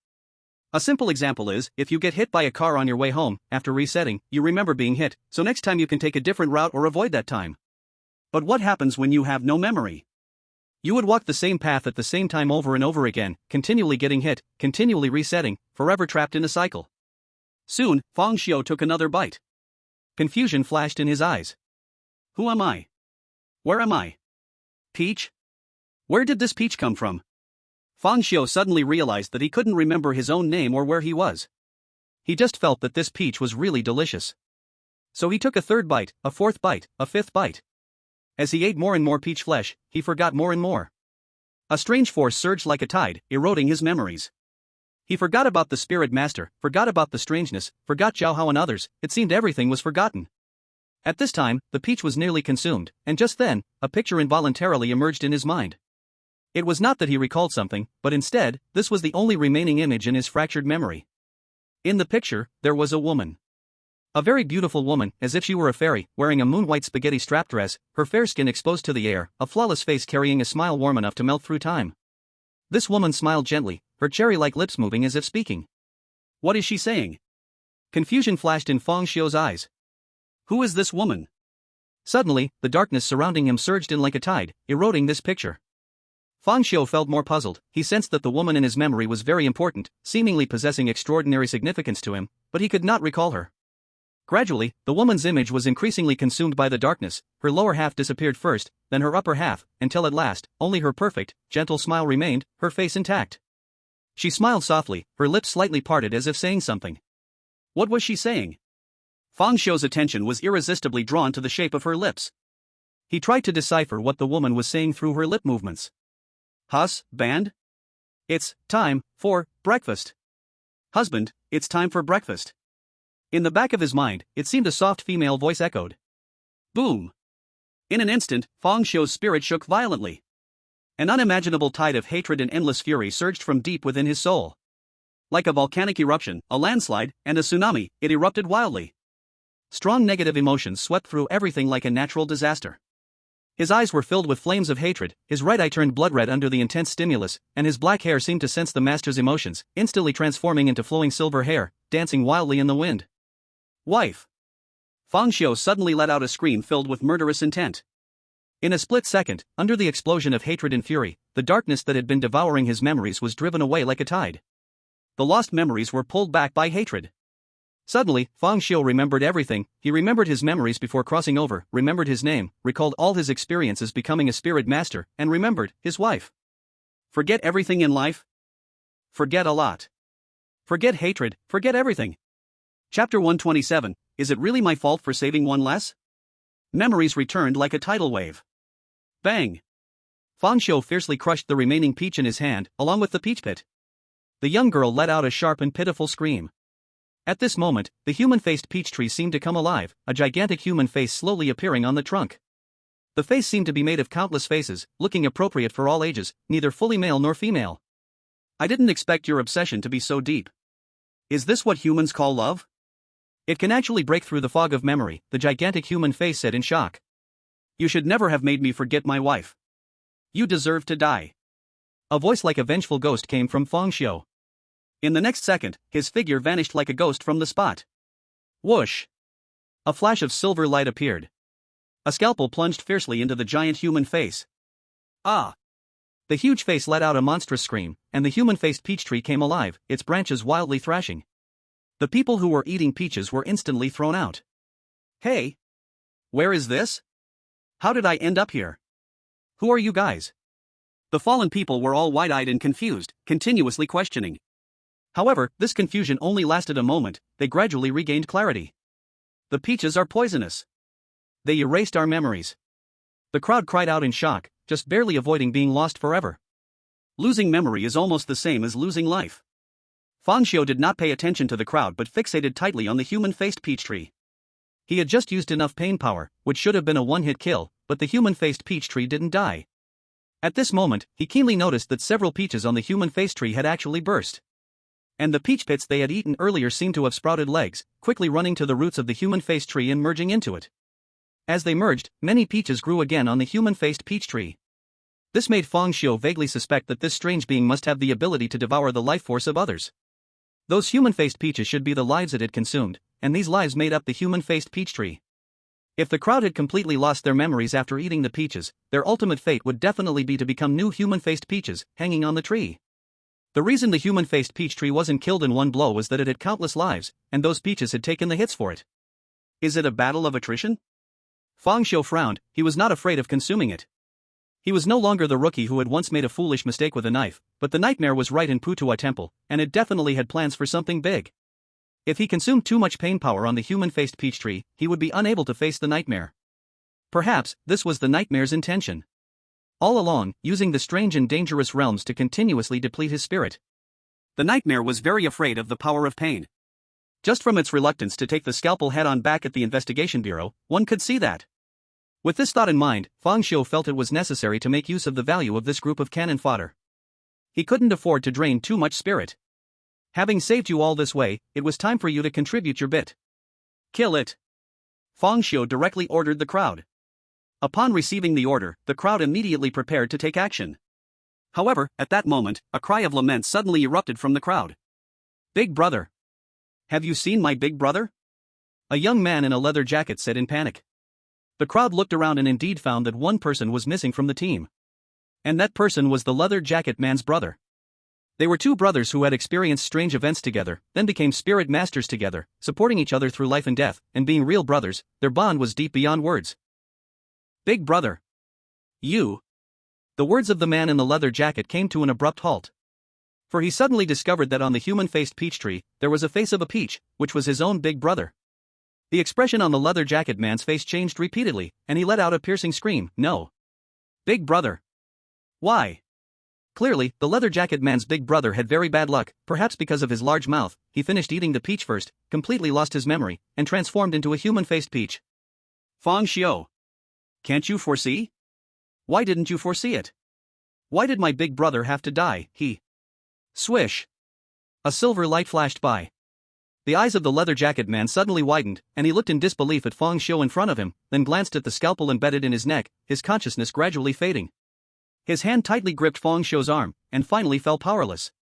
A simple example is, if you get hit by a car on your way home, after resetting, you remember being hit, so next time you can take a different route or avoid that time. But what happens when you have no memory? You would walk the same path at the same time over and over again, continually getting hit, continually resetting, forever trapped in a cycle. Soon, Fang Xiu took another bite. Confusion flashed in his eyes. Who am I? Where am I? Peach? Where did this peach come from? Fang Xiu suddenly realized that he couldn't remember his own name or where he was. He just felt that this peach was really delicious. So he took a third bite, a fourth bite, a fifth bite. As he ate more and more peach flesh, he forgot more and more. A strange force surged like a tide, eroding his memories. He forgot about the spirit master, forgot about the strangeness, forgot Zhao Hao and others. It seemed everything was forgotten. At this time, the peach was nearly consumed, and just then, a picture involuntarily emerged in his mind. It was not that he recalled something, but instead, this was the only remaining image in his fractured memory. In the picture, there was a woman. A very beautiful woman, as if she were a fairy, wearing a moon-white spaghetti strap dress, her fair skin exposed to the air, a flawless face carrying a smile warm enough to melt through time. This woman smiled gently, her cherry-like lips moving as if speaking. What is she saying? Confusion flashed in Fang Xiu's eyes. Who is this woman? Suddenly, the darkness surrounding him surged in like a tide, eroding this picture. Fang Xiu felt more puzzled. He sensed that the woman in his memory was very important, seemingly possessing extraordinary significance to him, but he could not recall her. Gradually, the woman's image was increasingly consumed by the darkness. Her lower half disappeared first, then her upper half, until at last, only her perfect, gentle smile remained, her face intact. She smiled softly, her lips slightly parted as if saying something. What was she saying? Fang Xiu's attention was irresistibly drawn to the shape of her lips. He tried to decipher what the woman was saying through her lip movements. Husband? It's time for breakfast. Husband, it's time for breakfast. In the back of his mind, it seemed a soft female voice echoed. Boom! In an instant, Fang Xiu's spirit shook violently. An unimaginable tide of hatred and endless fury surged from deep within his soul. Like a volcanic eruption, a landslide, and a tsunami, it erupted wildly. Strong negative emotions swept through everything like a natural disaster. His eyes were filled with flames of hatred, his right eye turned blood red under the intense stimulus, and his black hair seemed to sense the master's emotions, instantly transforming into flowing silver hair, dancing wildly in the wind. Wife! Fang Xiu suddenly let out a scream filled with murderous intent. In a split second, under the explosion of hatred and fury, the darkness that had been devouring his memories was driven away like a tide. The lost memories were pulled back by hatred. Suddenly, Fang Xiu remembered everything. He remembered his memories before crossing over, remembered his name, recalled all his experiences becoming a spirit master, and remembered his wife. Forget everything in life? Forget a lot. Forget hatred, forget everything. Chapter 127, Is it really my fault for saving one less? Memories returned like a tidal wave. Bang! Fang Xiu fiercely crushed the remaining peach in his hand, along with the peach pit. The young girl let out a sharp and pitiful scream. At this moment, the human-faced peach tree seemed to come alive, a gigantic human face slowly appearing on the trunk. The face seemed to be made of countless faces, looking appropriate for all ages, neither fully male nor female. I didn't expect your obsession to be so deep. Is this what humans call love? It can actually break through the fog of memory, the gigantic human face said in shock. You should never have made me forget my wife. You deserve to die. A voice like a vengeful ghost came from Fang Xiu. In the next second, his figure vanished like a ghost from the spot. Whoosh! A flash of silver light appeared. A scalpel plunged fiercely into the giant human face. Ah! The huge face let out a monstrous scream, and the human-faced peach tree came alive, its branches wildly thrashing. The people who were eating peaches were instantly thrown out. Hey! Where is this? How did I end up here? Who are you guys? The fallen people were all wide-eyed and confused, continuously questioning. However, this confusion only lasted a moment. They gradually regained clarity. The peaches are poisonous. They erased our memories. The crowd cried out in shock, just barely avoiding being lost forever. Losing memory is almost the same as losing life. Fang Xiu did not pay attention to the crowd but fixated tightly on the human-faced peach tree. He had just used enough pain power, which should have been a one-hit kill, but the human-faced peach tree didn't die. At this moment, he keenly noticed that several peaches on the human-faced tree had actually burst. And the peach pits they had eaten earlier seemed to have sprouted legs, quickly running to the roots of the human-faced tree and merging into it. As they merged, many peaches grew again on the human-faced peach tree. This made Fang Xiu vaguely suspect that this strange being must have the ability to devour the life force of others. Those human-faced peaches should be the lives it had consumed, and these lives made up the human-faced peach tree. If the crowd had completely lost their memories after eating the peaches, their ultimate fate would definitely be to become new human-faced peaches, hanging on the tree. The reason the human-faced peach tree wasn't killed in one blow was that it had countless lives, and those peaches had taken the hits for it. Is it a battle of attrition? Fang Xiu frowned. He was not afraid of consuming it. He was no longer the rookie who had once made a foolish mistake with a knife, but the nightmare was right in Putua Temple, and it definitely had plans for something big. If he consumed too much pain power on the human-faced peach tree, he would be unable to face the nightmare. Perhaps, this was the nightmare's intention. All along, using the strange and dangerous realms to continuously deplete his spirit. The nightmare was very afraid of the power of pain. Just from its reluctance to take the scalpel head-on back at the investigation bureau, one could see that. With this thought in mind, Fang Xiu felt it was necessary to make use of the value of this group of cannon fodder. He couldn't afford to drain too much spirit. Having saved you all this way, it was time for you to contribute your bit. Kill it! Fang Xiu directly ordered the crowd. Upon receiving the order, the crowd immediately prepared to take action. However, at that moment, a cry of lament suddenly erupted from the crowd. Big brother! Have you seen my big brother? A young man in a leather jacket said in panic. The crowd looked around and indeed found that one person was missing from the team. And that person was the leather jacket man's brother. They were two brothers who had experienced strange events together, then became spirit masters together, supporting each other through life and death, and being real brothers, their bond was deep beyond words. Big brother! You! The words of the man in the leather jacket came to an abrupt halt. For he suddenly discovered that on the human-faced peach tree, there was a face of a peach, which was his own big brother. The expression on the leather jacket man's face changed repeatedly, and he let out a piercing scream. No. Big brother. Why? Clearly, the leather jacket man's big brother had very bad luck, perhaps because of his large mouth. He finished eating the peach first, completely lost his memory, and transformed into a human-faced peach. Fang Xiu. Can't you foresee? Why didn't you foresee it? Why did my big brother have to die? Swish! A silver light flashed by. The eyes of the leather jacket man suddenly widened, and he looked in disbelief at Fang Xiu in front of him, then glanced at the scalpel embedded in his neck, his consciousness gradually fading. His hand tightly gripped Fang Xiu's arm, and finally fell powerless.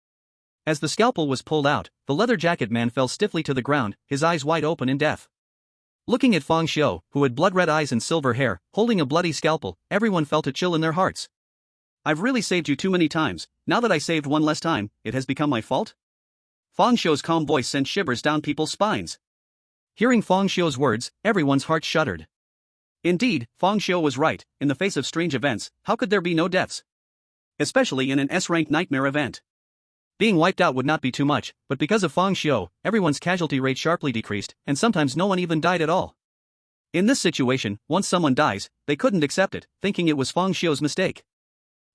As the scalpel was pulled out, the leather jacket man fell stiffly to the ground, his eyes wide open in death. Looking at Fang Xiu, who had blood-red eyes and silver hair, holding a bloody scalpel, everyone felt a chill in their hearts. I've really saved you too many times. Now that I saved one less time, it has become my fault? Fang Xiu's calm voice sent shivers down people's spines. Hearing Fang Xiu's words, everyone's heart shuddered. Indeed, Fang Xiu was right. In the face of strange events, how could there be no deaths? Especially in an S-rank nightmare event. Being wiped out would not be too much, but because of Fang Xiu, everyone's casualty rate sharply decreased, and sometimes no one even died at all. In this situation, once someone dies, they couldn't accept it, thinking it was Fang Xiu's mistake.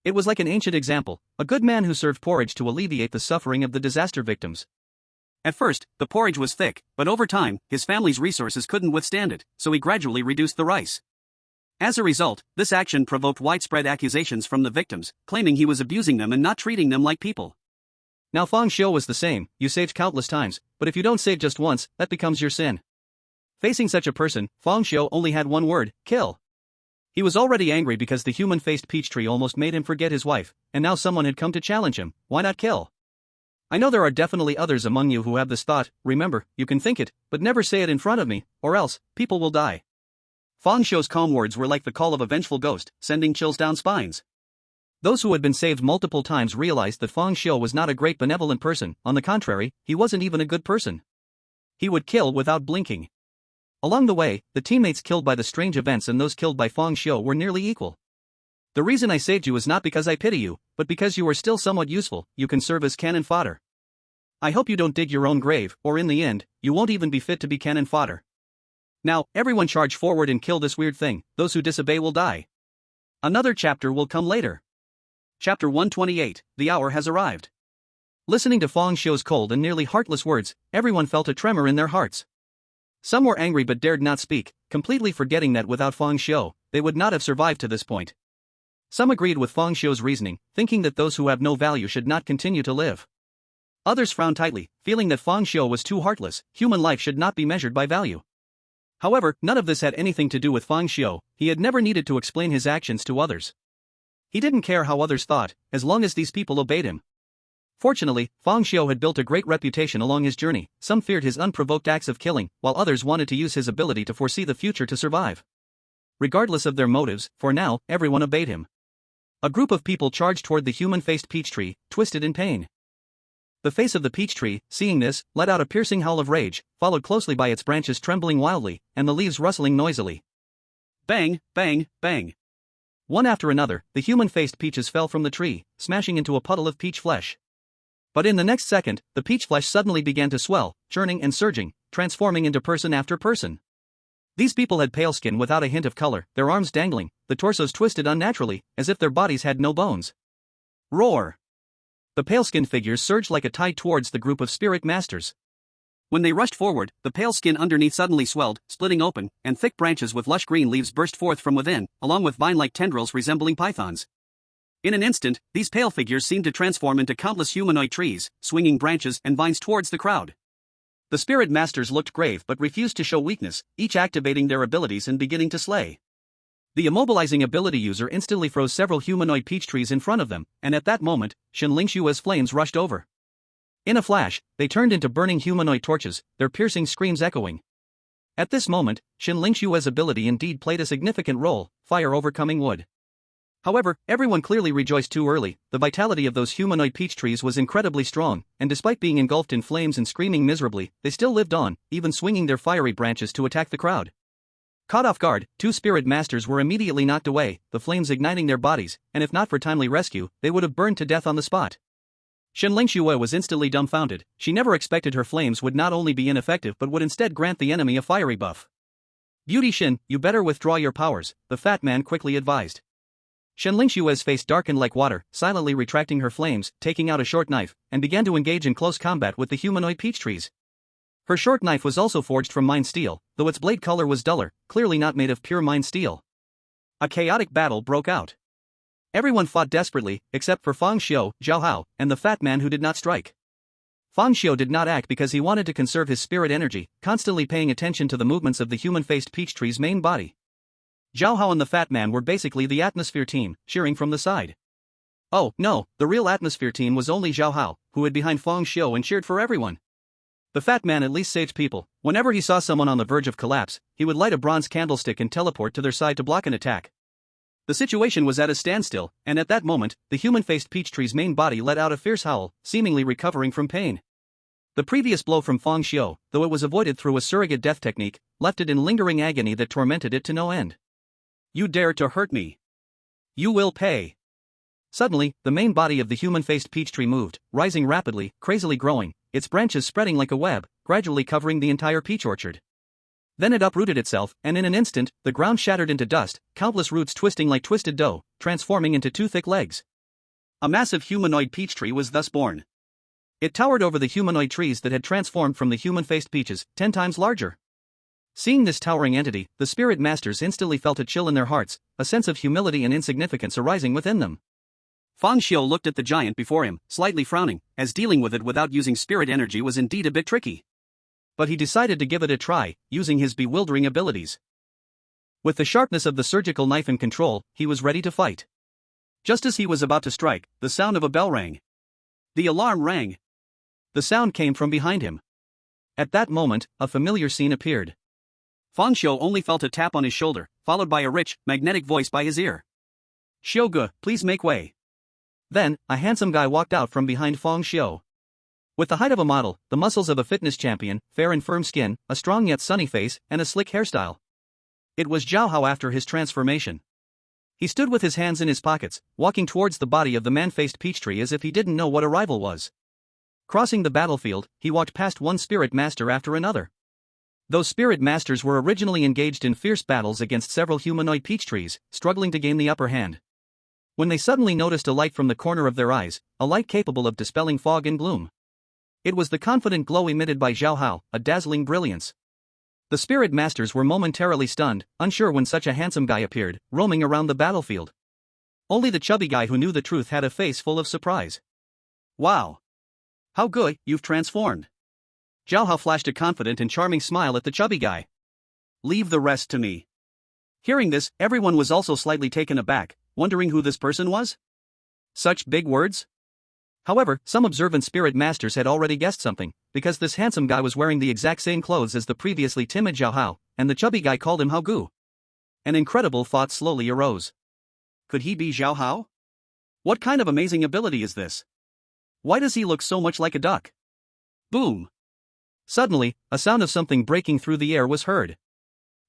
It was like an ancient example, a good man who served porridge to alleviate the suffering of the disaster victims. At first, the porridge was thick, but over time, his family's resources couldn't withstand it, so he gradually reduced the rice. As a result, this action provoked widespread accusations from the victims, claiming he was abusing them and not treating them like people. Now Fang Xiu was the same. You saved countless times, but if you don't save just once, that becomes your sin. Facing such a person, Fang Xiu only had one word: kill. He was already angry because the human-faced peach tree almost made him forget his wife, and now someone had come to challenge him. Why not kill? I know there are definitely others among you who have this thought. Remember, you can think it, but never say it in front of me, or else, people will die. Fang Xiu's calm words were like the call of a vengeful ghost, sending chills down spines. Those who had been saved multiple times realized that Fang Xiu was not a great benevolent person. On the contrary, he wasn't even a good person. He would kill without blinking. Along the way, the teammates killed by the strange events and those killed by Fang Xiu were nearly equal. The reason I saved you is not because I pity you, but because you are still somewhat useful. You can serve as cannon fodder. I hope you don't dig your own grave, or in the end, you won't even be fit to be cannon fodder. Now, everyone charge forward and kill this weird thing. Those who disobey will die. Another chapter will come later. Chapter 128, The Hour Has Arrived. Listening to Fang Xiu's cold and nearly heartless words, everyone felt a tremor in their hearts. Some were angry but dared not speak, completely forgetting that without Fang Xiu, they would not have survived to this point. Some agreed with Fang Xiu's reasoning, thinking that those who have no value should not continue to live. Others frowned tightly, feeling that Fang Xiu was too heartless. Human life should not be measured by value. However, none of this had anything to do with Fang Xiu. He had never needed to explain his actions to others. He didn't care how others thought, as long as these people obeyed him. Fortunately, Fang Xiu had built a great reputation along his journey. Some feared his unprovoked acts of killing, while others wanted to use his ability to foresee the future to survive. Regardless of their motives, for now, everyone obeyed him. A group of people charged toward the human-faced peach tree, twisted in pain. The face of the peach tree, seeing this, let out a piercing howl of rage, followed closely by its branches trembling wildly, and the leaves rustling noisily. Bang, bang, bang. One after another, the human-faced peaches fell from the tree, smashing into a puddle of peach flesh. But in the next second, the peach flesh suddenly began to swell, churning and surging, transforming into person after person. These people had pale skin without a hint of color, their arms dangling, the torsos twisted unnaturally, as if their bodies had no bones. Roar! The pale-skinned figures surged like a tide towards the group of spirit masters. When they rushed forward, the pale skin underneath suddenly swelled, splitting open, and thick branches with lush green leaves burst forth from within, along with vine-like tendrils resembling pythons. In an instant, these pale figures seemed to transform into countless humanoid trees, swinging branches and vines towards the crowd. The spirit masters looked grave but refused to show weakness, each activating their abilities and beginning to slay. The immobilizing ability user instantly froze several humanoid peach trees in front of them, and at that moment, Shen Lingshua's flames rushed over. In a flash, they turned into burning humanoid torches, their piercing screams echoing. At this moment, Shen Lingshua's ability indeed played a significant role, fire overcoming wood. However, everyone clearly rejoiced too early. The vitality of those humanoid peach trees was incredibly strong, and despite being engulfed in flames and screaming miserably, they still lived on, even swinging their fiery branches to attack the crowd. Caught off guard, two spirit masters were immediately knocked away, the flames igniting their bodies, and if not for timely rescue, they would have burned to death on the spot. Shen Lingxue was instantly dumbfounded. She never expected her flames would not only be ineffective but would instead grant the enemy a fiery buff. Beauty Shen, you better withdraw your powers, the fat man quickly advised. Shen Lingshue's face darkened like water, silently retracting her flames, taking out a short knife, and began to engage in close combat with the humanoid peach trees. Her short knife was also forged from mined steel, though its blade color was duller, clearly not made of pure mined steel. A chaotic battle broke out. Everyone fought desperately, except for Fang Xiu, Zhao Hao, and the fat man who did not strike. Fang Xiu did not act because he wanted to conserve his spirit energy, constantly paying attention to the movements of the human-faced peach tree's main body. Zhao Hao and the fat man were basically the atmosphere team, cheering from the side. Oh, no, the real atmosphere team was only Zhao Hao, who hid behind Fang Xiu and cheered for everyone. The fat man at least saved people. Whenever he saw someone on the verge of collapse, he would light a bronze candlestick and teleport to their side to block an attack. The situation was at a standstill, and at that moment, the human-faced peach tree's main body let out a fierce howl, seemingly recovering from pain. The previous blow from Fang Xiu, though it was avoided through a surrogate death technique, left it in lingering agony that tormented it to no end. You dare to hurt me. You will pay. Suddenly, the main body of the human-faced peach tree moved, rising rapidly, crazily growing, its branches spreading like a web, gradually covering the entire peach orchard. Then it uprooted itself, and in an instant, the ground shattered into dust, countless roots twisting like twisted dough, transforming into two thick legs. A massive humanoid peach tree was thus born. It towered over the humanoid trees that had transformed from the human-faced peaches, 10 times larger. Seeing this towering entity, the spirit masters instantly felt a chill in their hearts, a sense of humility and insignificance arising within them. Fang Xiu looked at the giant before him, slightly frowning, as dealing with it without using spirit energy was indeed a bit tricky. But he decided to give it a try, using his bewildering abilities. With the sharpness of the surgical knife in control, he was ready to fight. Just as he was about to strike, the sound of a bell rang. The alarm rang. The sound came from behind him. At that moment, a familiar scene appeared. Fang Xiu only felt a tap on his shoulder, followed by a rich, magnetic voice by his ear. "Xiuge, please make way." Then, a handsome guy walked out from behind Fang Xiu. With the height of a model, the muscles of a fitness champion, fair and firm skin, a strong yet sunny face, and a slick hairstyle. It was Zhao Hao after his transformation. He stood with his hands in his pockets, walking towards the body of the man-faced peach tree as if he didn't know what a rival was. Crossing the battlefield, he walked past one spirit master after another. Those spirit masters were originally engaged in fierce battles against several humanoid peach trees, struggling to gain the upper hand. When they suddenly noticed a light from the corner of their eyes, a light capable of dispelling fog and gloom. It was the confident glow emitted by Zhao Hao, a dazzling brilliance. The spirit masters were momentarily stunned, unsure when such a handsome guy appeared, roaming around the battlefield. Only the chubby guy who knew the truth had a face full of surprise. "Wow! How good you've transformed." Zhao Hao flashed a confident and charming smile at the chubby guy. "Leave the rest to me." Hearing this, everyone was also slightly taken aback, wondering who this person was? Such big words? However, some observant spirit masters had already guessed something, because this handsome guy was wearing the exact same clothes as the previously timid Zhao Hao, and the chubby guy called him Hao Gu. An incredible thought slowly arose. Could he be Zhao Hao? What kind of amazing ability is this? Why does he look so much like a duck? Boom! Suddenly, a sound of something breaking through the air was heard.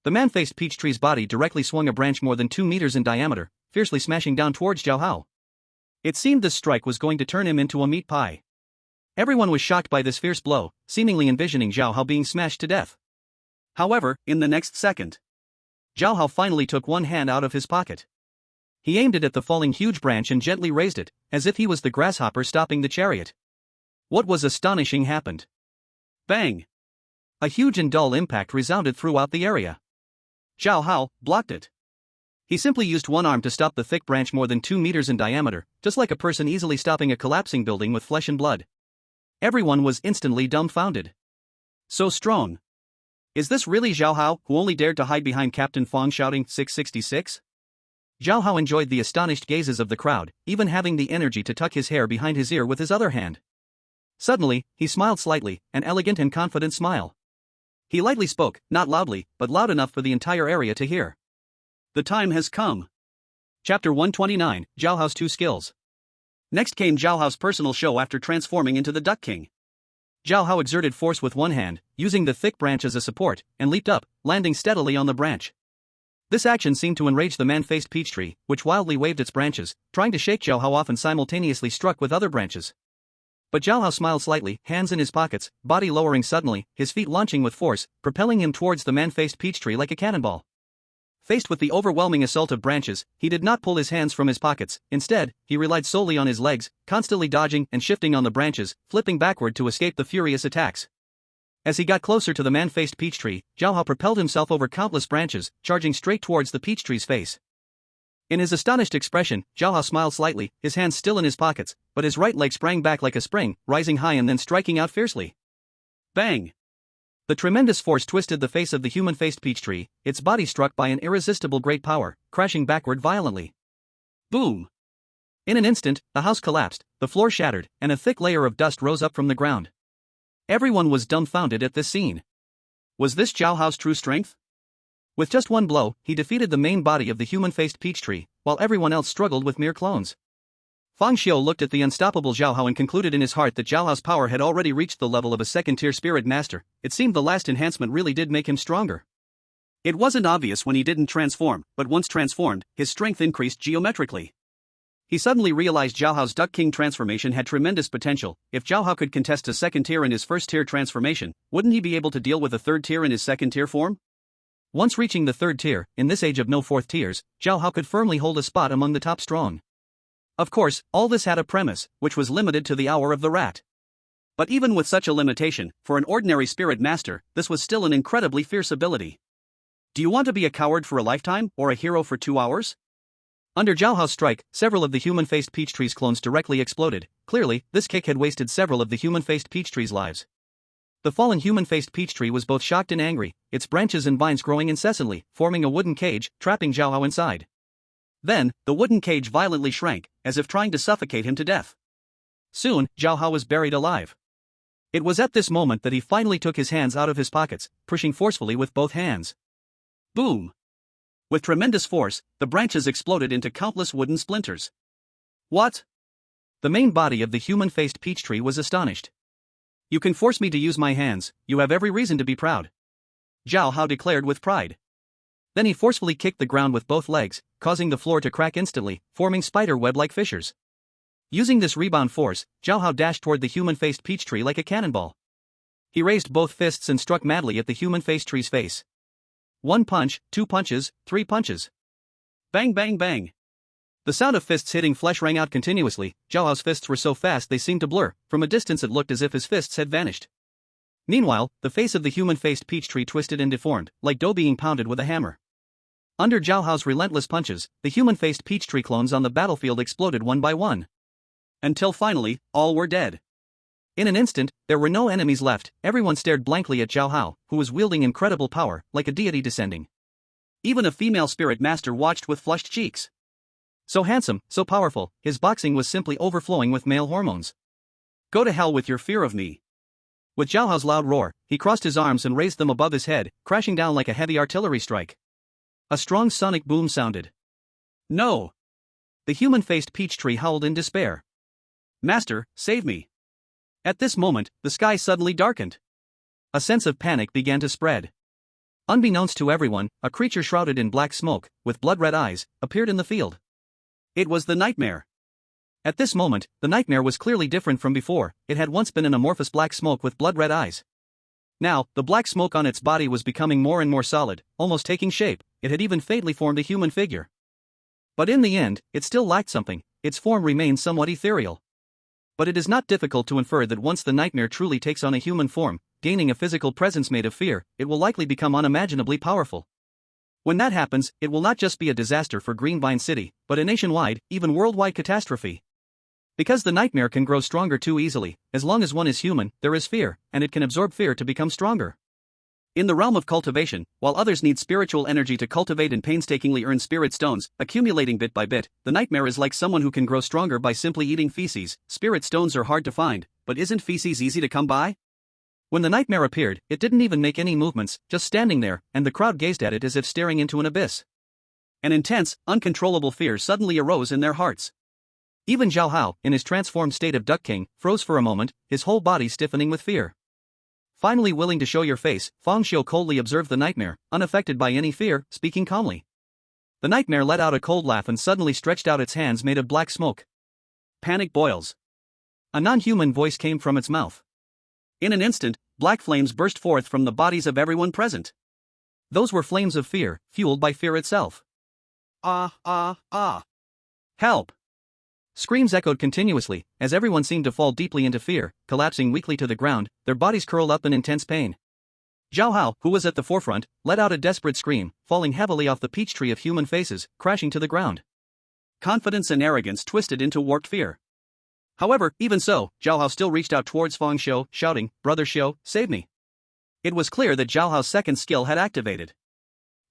The man-faced peach tree's body directly swung a branch more than 2 meters in diameter, fiercely smashing down towards Zhao Hao. It seemed this strike was going to turn him into a meat pie. Everyone was shocked by this fierce blow, seemingly envisioning Zhao Hao being smashed to death. However, in the next second, Zhao Hao finally took one hand out of his pocket. He aimed it at the falling huge branch and gently raised it, as if he was the grasshopper stopping the chariot. What was astonishing happened. Bang! A huge and dull impact resounded throughout the area. Zhao Hao blocked it. He simply used one arm to stop the thick branch more than 2 meters in diameter, just like a person easily stopping a collapsing building with flesh and blood. Everyone was instantly dumbfounded. So strong. Is this really Zhao Hao, who only dared to hide behind Captain Fang shouting 666? Zhao Hao enjoyed the astonished gazes of the crowd, even having the energy to tuck his hair behind his ear with his other hand. Suddenly, he smiled slightly, an elegant and confident smile. He lightly spoke, not loudly, but loud enough for the entire area to hear. The time has come. Chapter 129, Zhao Hao's 2 skills. Next came Zhao Hao's personal show after transforming into the Duck King. Zhao Hao exerted force with one hand, using the thick branch as a support, and leaped up, landing steadily on the branch. This action seemed to enrage the man-faced peach tree, which wildly waved its branches, trying to shake Zhao Hao off and simultaneously struck with other branches. But Zhao Hao smiled slightly, hands in his pockets, body lowering suddenly, his feet launching with force, propelling him towards the man-faced peach tree like a cannonball. Faced with the overwhelming assault of branches, he did not pull his hands from his pockets. Instead, he relied solely on his legs, constantly dodging and shifting on the branches, flipping backward to escape the furious attacks. As he got closer to the man-faced peach tree, Zhao Hao propelled himself over countless branches, charging straight towards the peach tree's face. In his astonished expression, Zhao Hao smiled slightly, his hands still in his pockets, but his right leg sprang back like a spring, rising high and then striking out fiercely. Bang! The tremendous force twisted the face of the human-faced peach tree, its body struck by an irresistible great power, crashing backward violently. Boom! In an instant, the house collapsed, the floor shattered, and a thick layer of dust rose up from the ground. Everyone was dumbfounded at this scene. Was this Zhao Hao's true strength? With just one blow, he defeated the main body of the human-faced peach tree, while everyone else struggled with mere clones. Fang Xiu looked at the unstoppable Zhao Hao and concluded in his heart that Zhao Hao's power had already reached the level of a second-tier spirit master. It seemed the last enhancement really did make him stronger. It wasn't obvious when he didn't transform, but once transformed, his strength increased geometrically. He suddenly realized Zhao Hao's Duck King transformation had tremendous potential. If Zhao Hao could contest a second tier in his first tier transformation, wouldn't he be able to deal with a third tier in his second tier form? Once reaching the third tier, in this age of no fourth tiers, Zhao Hao could firmly hold a spot among the top strong. Of course, all this had a premise, which was limited to the hour of the rat. But even with such a limitation, for an ordinary spirit master, this was still an incredibly fierce ability. Do you want to be a coward for a lifetime, or a hero for 2 hours? Under Zhao Hao's strike, several of the human-faced peach tree's clones directly exploded. Clearly, this kick had wasted several of the human-faced peach tree's lives. The fallen human-faced peach tree was both shocked and angry, its branches and vines growing incessantly, forming a wooden cage, trapping Zhao Hao inside. Then, the wooden cage violently shrank, as if trying to suffocate him to death. Soon, Zhao Hao was buried alive. It was at this moment that he finally took his hands out of his pockets, pushing forcefully with both hands. Boom! With tremendous force, the branches exploded into countless wooden splinters. What? The main body of the human-faced peach tree was astonished. You can force me to use my hands, you have every reason to be proud. Zhao Hao declared with pride. Then he forcefully kicked the ground with both legs, causing the floor to crack instantly, forming spider web-like fissures. Using this rebound force, Zhao Hao dashed toward the human-faced peach tree like a cannonball. He raised both fists and struck madly at the human-faced tree's face. 1 punch, 2 punches, 3 punches. Bang bang bang. The sound of fists hitting flesh rang out continuously. Zhao Hao's fists were so fast they seemed to blur. From a distance it looked as if his fists had vanished. Meanwhile, the face of the human-faced peach tree twisted and deformed, like dough being pounded with a hammer. Under Zhao Hao's relentless punches, the human-faced peach tree clones on the battlefield exploded one by one. Until finally, all were dead. In an instant, there were no enemies left. Everyone stared blankly at Zhao Hao, who was wielding incredible power, like a deity descending. Even a female spirit master watched with flushed cheeks. So handsome, so powerful, his boxing was simply overflowing with male hormones. Go to hell with your fear of me. With Zhao Hao's loud roar, he crossed his arms and raised them above his head, crashing down like a heavy artillery strike. A strong sonic boom sounded. No! The human-faced peach tree howled in despair. Master, save me! At this moment, the sky suddenly darkened. A sense of panic began to spread. Unbeknownst to everyone, a creature shrouded in black smoke, with blood-red eyes, appeared in the field. It was the nightmare. At this moment, the nightmare was clearly different from before. It had once been an amorphous black smoke with blood-red eyes. Now, the black smoke on its body was becoming more and more solid, almost taking shape. It had even faintly formed a human figure. But in the end, it still lacked something. Its form remained somewhat ethereal. But it is not difficult to infer that once the nightmare truly takes on a human form, gaining a physical presence made of fear, it will likely become unimaginably powerful. When that happens, it will not just be a disaster for Greenvine City, but a nationwide, even worldwide catastrophe. Because the nightmare can grow stronger too easily. As long as one is human, there is fear, and it can absorb fear to become stronger. In the realm of cultivation, while others need spiritual energy to cultivate and painstakingly earn spirit stones, accumulating bit by bit, the nightmare is like someone who can grow stronger by simply eating feces. Spirit stones are hard to find, but isn't feces easy to come by? When the nightmare appeared, it didn't even make any movements, just standing there, and the crowd gazed at it as if staring into an abyss. An intense, uncontrollable fear suddenly arose in their hearts. Even Zhao Hao, in his transformed state of Duck King, froze for a moment, his whole body stiffening with fear. Finally willing to show your face, Fang Xiu coldly observed the nightmare, unaffected by any fear, speaking calmly. The nightmare let out a cold laugh and suddenly stretched out its hands made of black smoke. Panic boils. A non-human voice came from its mouth. In an instant, black flames burst forth from the bodies of everyone present. Those were flames of fear, fueled by fear itself. Ah, ah, ah. Help! Screams echoed continuously, as everyone seemed to fall deeply into fear, collapsing weakly to the ground, their bodies curled up in intense pain. Zhao Hao, who was at the forefront, let out a desperate scream, falling heavily off the peach tree of human faces, crashing to the ground. confidence and arrogance twisted into warped fear. However, even so, Zhao Hao still reached out towards Fang Xiu, shouting, "Brother Xiu, save me." It was clear that Zhao Hao's second skill had activated.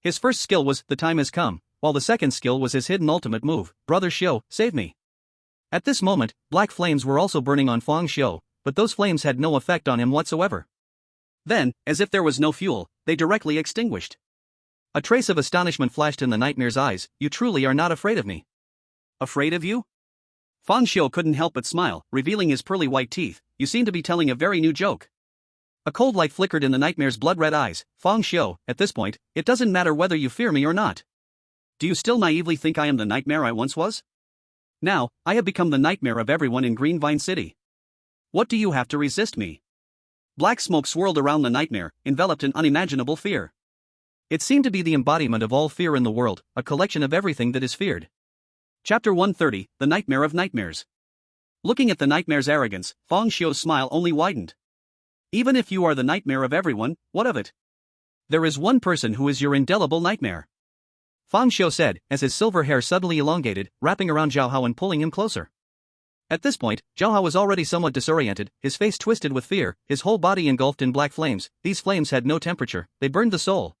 His first skill was, "The time has come," while the second skill was his hidden ultimate move, "Brother Xiu, save me." At this moment, black flames were also burning on Fang Xiu, but those flames had no effect on him whatsoever. Then, as if there was no fuel, they directly extinguished. A trace of astonishment flashed in the nightmare's eyes. "You truly are not afraid of me." "Afraid of you?" Fang Xiu couldn't help but smile, revealing his pearly white teeth. "You seem to be telling a very new joke." A cold light flickered in the nightmare's blood-red eyes. "Fang Xiu, at this point, it doesn't matter whether you fear me or not. Do you still naively think I am the nightmare I once was? Now, I have become the nightmare of everyone in Green Vine City. What do you have to resist me?" Black smoke swirled around the nightmare, enveloped in unimaginable fear. It seemed to be the embodiment of all fear in the world, a collection of everything that is feared. Chapter 130, The Nightmare of Nightmares. Looking at the nightmare's arrogance, Fang Xiu's smile only widened. "Even if you are the nightmare of everyone, what of it? There is one person who is your indelible nightmare," Fang Xiu said, as his silver hair suddenly elongated, wrapping around Zhao Hao and pulling him closer. At this point, Zhao Hao was already somewhat disoriented, his face twisted with fear, his whole body engulfed in black flames. These flames had no temperature, they burned the soul.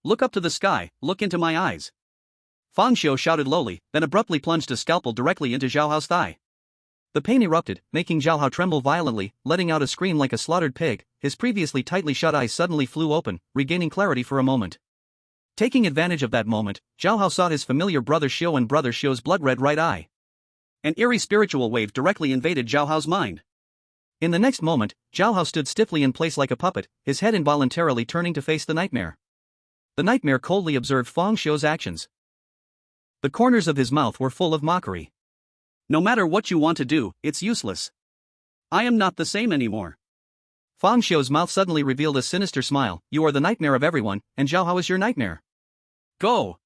"Look up to the sky, look into my eyes," Fang Xiu shouted lowly, then abruptly plunged a scalpel directly into Zhao Hao's thigh. The pain erupted, making Zhao Hao tremble violently, letting out a scream like a slaughtered pig. His previously tightly shut eyes suddenly flew open, regaining clarity for a moment. Taking advantage of that moment, Zhao Hao saw his familiar Brother Xiu and Brother Xiu's blood-red right eye. An eerie spiritual wave directly invaded Zhao Hao's mind. In the next moment, Zhao Hao stood stiffly in place like a puppet, his head involuntarily turning to face the nightmare. The nightmare coldly observed Fang Xiu's actions. The corners of his mouth were full of mockery. "No matter what you want to do, it's useless. I am not the same anymore." Fang Xiu's mouth suddenly revealed a sinister smile. "You are the nightmare of everyone, and Zhao Hao is your nightmare. Go!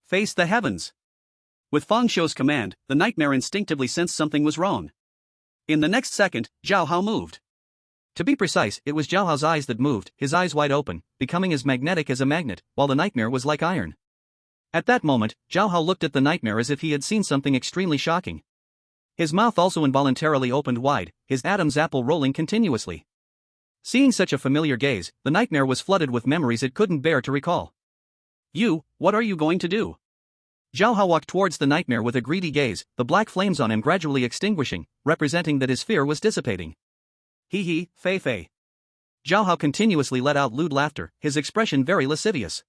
Face the heavens!" With Fang Xiu's command, the nightmare instinctively sensed something was wrong. In the next second, Zhao Hao moved. To be precise, it was Zhao Hao's eyes that moved, his eyes wide open, becoming as magnetic as a magnet, while the nightmare was like iron. At that moment, Zhao Hao looked at the nightmare as if he had seen something extremely shocking. His mouth also involuntarily opened wide, his Adam's apple rolling continuously. Seeing such a familiar gaze, the nightmare was flooded with memories it couldn't bear to recall. "You, what are you going to do?" Zhao Hao walked towards the nightmare with a greedy gaze, the black flames on him gradually extinguishing, representing that his fear was dissipating. "Hee hee, Fei Fei." Zhao Hao continuously let out lewd laughter, his expression very lascivious.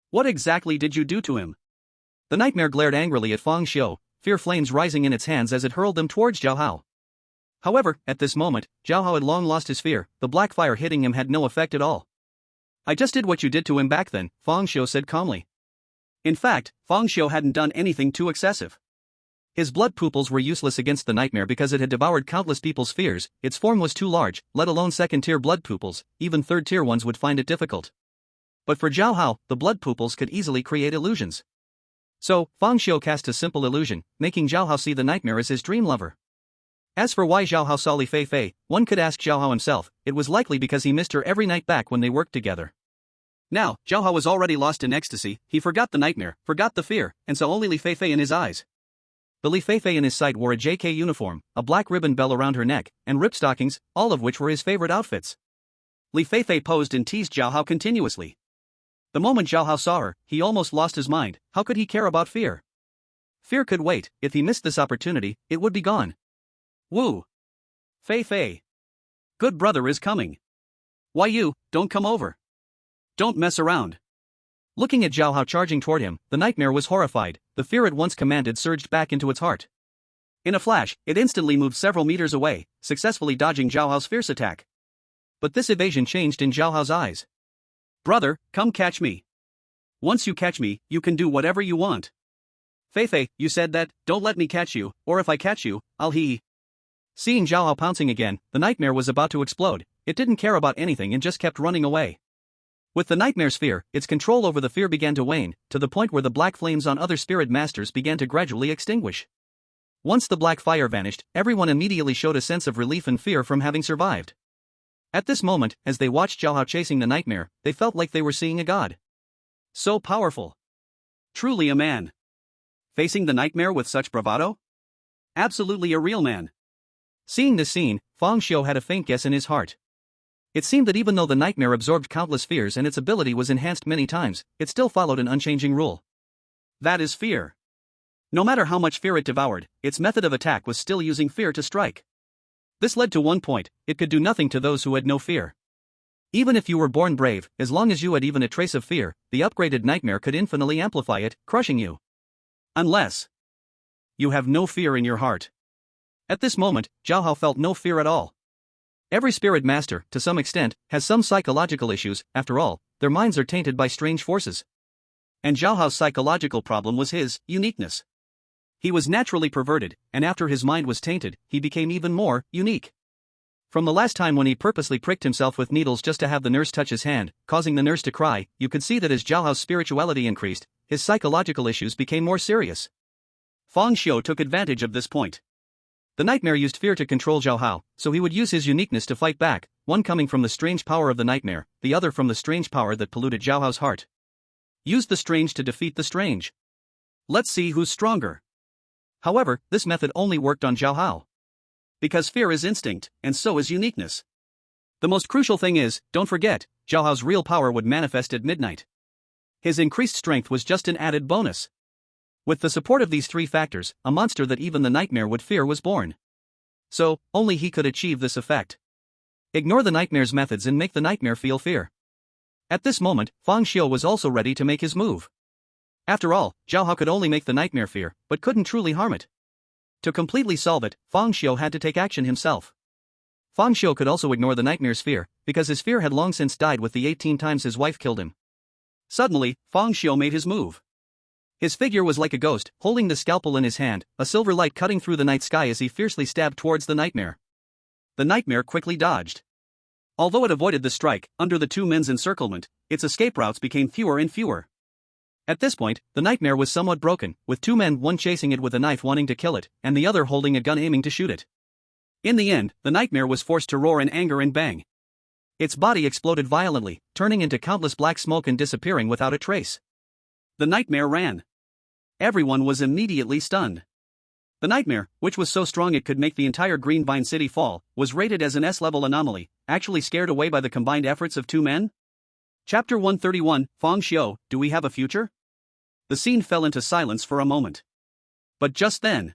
"What exactly did you do to him?" The nightmare glared angrily at Fang Xiu, fear flames rising in its hands as it hurled them towards Zhao Hao. However, at this moment, Zhao Hao had long lost his fear, the black fire hitting him had no effect at all. "I just did what you did to him back then," Fang Xiu said calmly. In fact, Fang Xiu hadn't done anything too excessive. His blood pupils were useless against the nightmare because it had devoured countless people's fears, its form was too large, let alone second-tier blood pupils, even third-tier ones would find it difficult. But for Zhao Hao, the blood pupils could easily create illusions. So, Fang Xiu cast a simple illusion, making Zhao Hao see the nightmare as his dream lover. As for why Zhao Hao saw Li Fei Fei, one could ask Zhao Hao himself. It was likely because he missed her every night back when they worked together. Now, Zhao Hao was already lost in ecstasy, he forgot the nightmare, forgot the fear, and saw only Li Fei Fei in his eyes. The Li Fei Fei in his sight wore a JK uniform, a black ribbon bell around her neck, and ripped stockings, all of which were his favorite outfits. Li Fei Fei posed and teased Zhao Hao continuously. The moment Zhao Hao saw her, he almost lost his mind. How could he care about fear? Fear could wait, if he missed this opportunity, it would be gone. Woo! Fei Fei! Good brother is coming. Why you, don't come over. Don't mess around. Looking at Zhao Hao charging toward him, the nightmare was horrified, the fear it once commanded surged back into its heart. In a flash, it instantly moved several meters away, successfully dodging Zhao Hao's fierce attack. But this evasion changed in Zhao Hao's eyes. Brother, come catch me. Once you catch me, you can do whatever you want. Fei Fei, you said that, don't let me catch you, or if I catch you, I'll he. Seeing Zhao Hao pouncing again, the nightmare was about to explode. It didn't care about anything and just kept running away. With the nightmare's fear, its control over the fear began to wane, to the point where the black flames on other spirit masters began to gradually extinguish. Once the black fire vanished, everyone immediately showed a sense of relief and fear from having survived. At this moment, as they watched Zhao Hao chasing the nightmare, they felt like they were seeing a god. So powerful. Truly a man. Facing the nightmare with such bravado? Absolutely a real man. Seeing this scene, Fang Xiu had a faint guess in his heart. It seemed that even though the nightmare absorbed countless fears and its ability was enhanced many times, it still followed an unchanging rule. That is fear. No matter how much fear it devoured, its method of attack was still using fear to strike. This led to one point: it could do nothing to those who had no fear. Even if you were born brave, as long as you had even a trace of fear, the upgraded nightmare could infinitely amplify it, crushing you. Unless you have no fear in your heart. At this moment, Zhao Hao felt no fear at all. Every spirit master, to some extent, has some psychological issues. After all, their minds are tainted by strange forces. And Zhao Hao's psychological problem was his uniqueness. He was naturally perverted, and after his mind was tainted, he became even more unique. From the last time when he purposely pricked himself with needles just to have the nurse touch his hand, causing the nurse to cry, you could see that as Zhao Hao's spirituality increased, his psychological issues became more serious. Fang Xiu took advantage of this point. The nightmare used fear to control Zhao Hao, so he would use his uniqueness to fight back, one coming from the strange power of the nightmare, the other from the strange power that polluted Zhao Hao's heart. Use the strange to defeat the strange. Let's see who's stronger. However, this method only worked on Zhao Hao. Because fear is instinct, and so is uniqueness. The most crucial thing is, don't forget, Zhao Hao's real power would manifest at midnight. His increased strength was just an added bonus. With the support of these three factors, a monster that even the nightmare would fear was born. So, only he could achieve this effect. Ignore the nightmare's methods and make the nightmare feel fear. At this moment, Fang Xiu was also ready to make his move. After all, Zhao Hao could only make the nightmare fear, but couldn't truly harm it. To completely solve it, Fang Xiu had to take action himself. Fang Xiu could also ignore the nightmare's fear, because his fear had long since died with the 18 times his wife killed him. Suddenly, Fang Xiu made his move. His figure was like a ghost, holding the scalpel in his hand, a silver light cutting through the night sky as he fiercely stabbed towards the nightmare. The nightmare quickly dodged. Although it avoided the strike, under the two men's encirclement, its escape routes became fewer and fewer. At this point, the nightmare was somewhat broken, with two men, one chasing it with a knife wanting to kill it, and the other holding a gun aiming to shoot it. In the end, the nightmare was forced to roar in anger and bang. Its body exploded violently, turning into countless black smoke and disappearing without a trace. The nightmare ran. Everyone was immediately stunned. The nightmare, which was so strong it could make the entire Green Vine City fall, was rated as an S-level anomaly, actually scared away by the combined efforts of two men? Chapter 131, Fang Xiu, do we have a future? The scene fell into silence for a moment. But just then.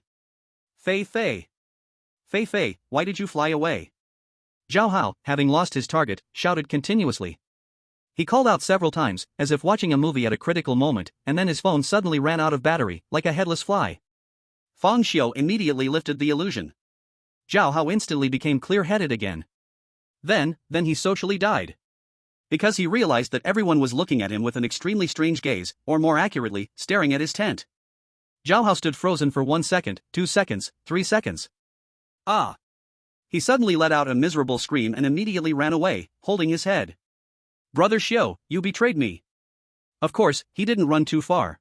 Fei Fei. Fei Fei, why did you fly away? Zhao Hao, having lost his target, shouted continuously. He called out several times, as if watching a movie at a critical moment, and then his phone suddenly ran out of battery, like a headless fly. Fang Xiu immediately lifted the illusion. Zhao Hao instantly became clear-headed again. Then he socially died. Because he realized that everyone was looking at him with an extremely strange gaze, or more accurately, staring at his tent. Zhao Hao stood frozen for 1 second, 2 seconds, 3 seconds. Ah! He suddenly let out a miserable scream and immediately ran away, holding his head. Brother Xiu, you betrayed me. Of course, he didn't run too far.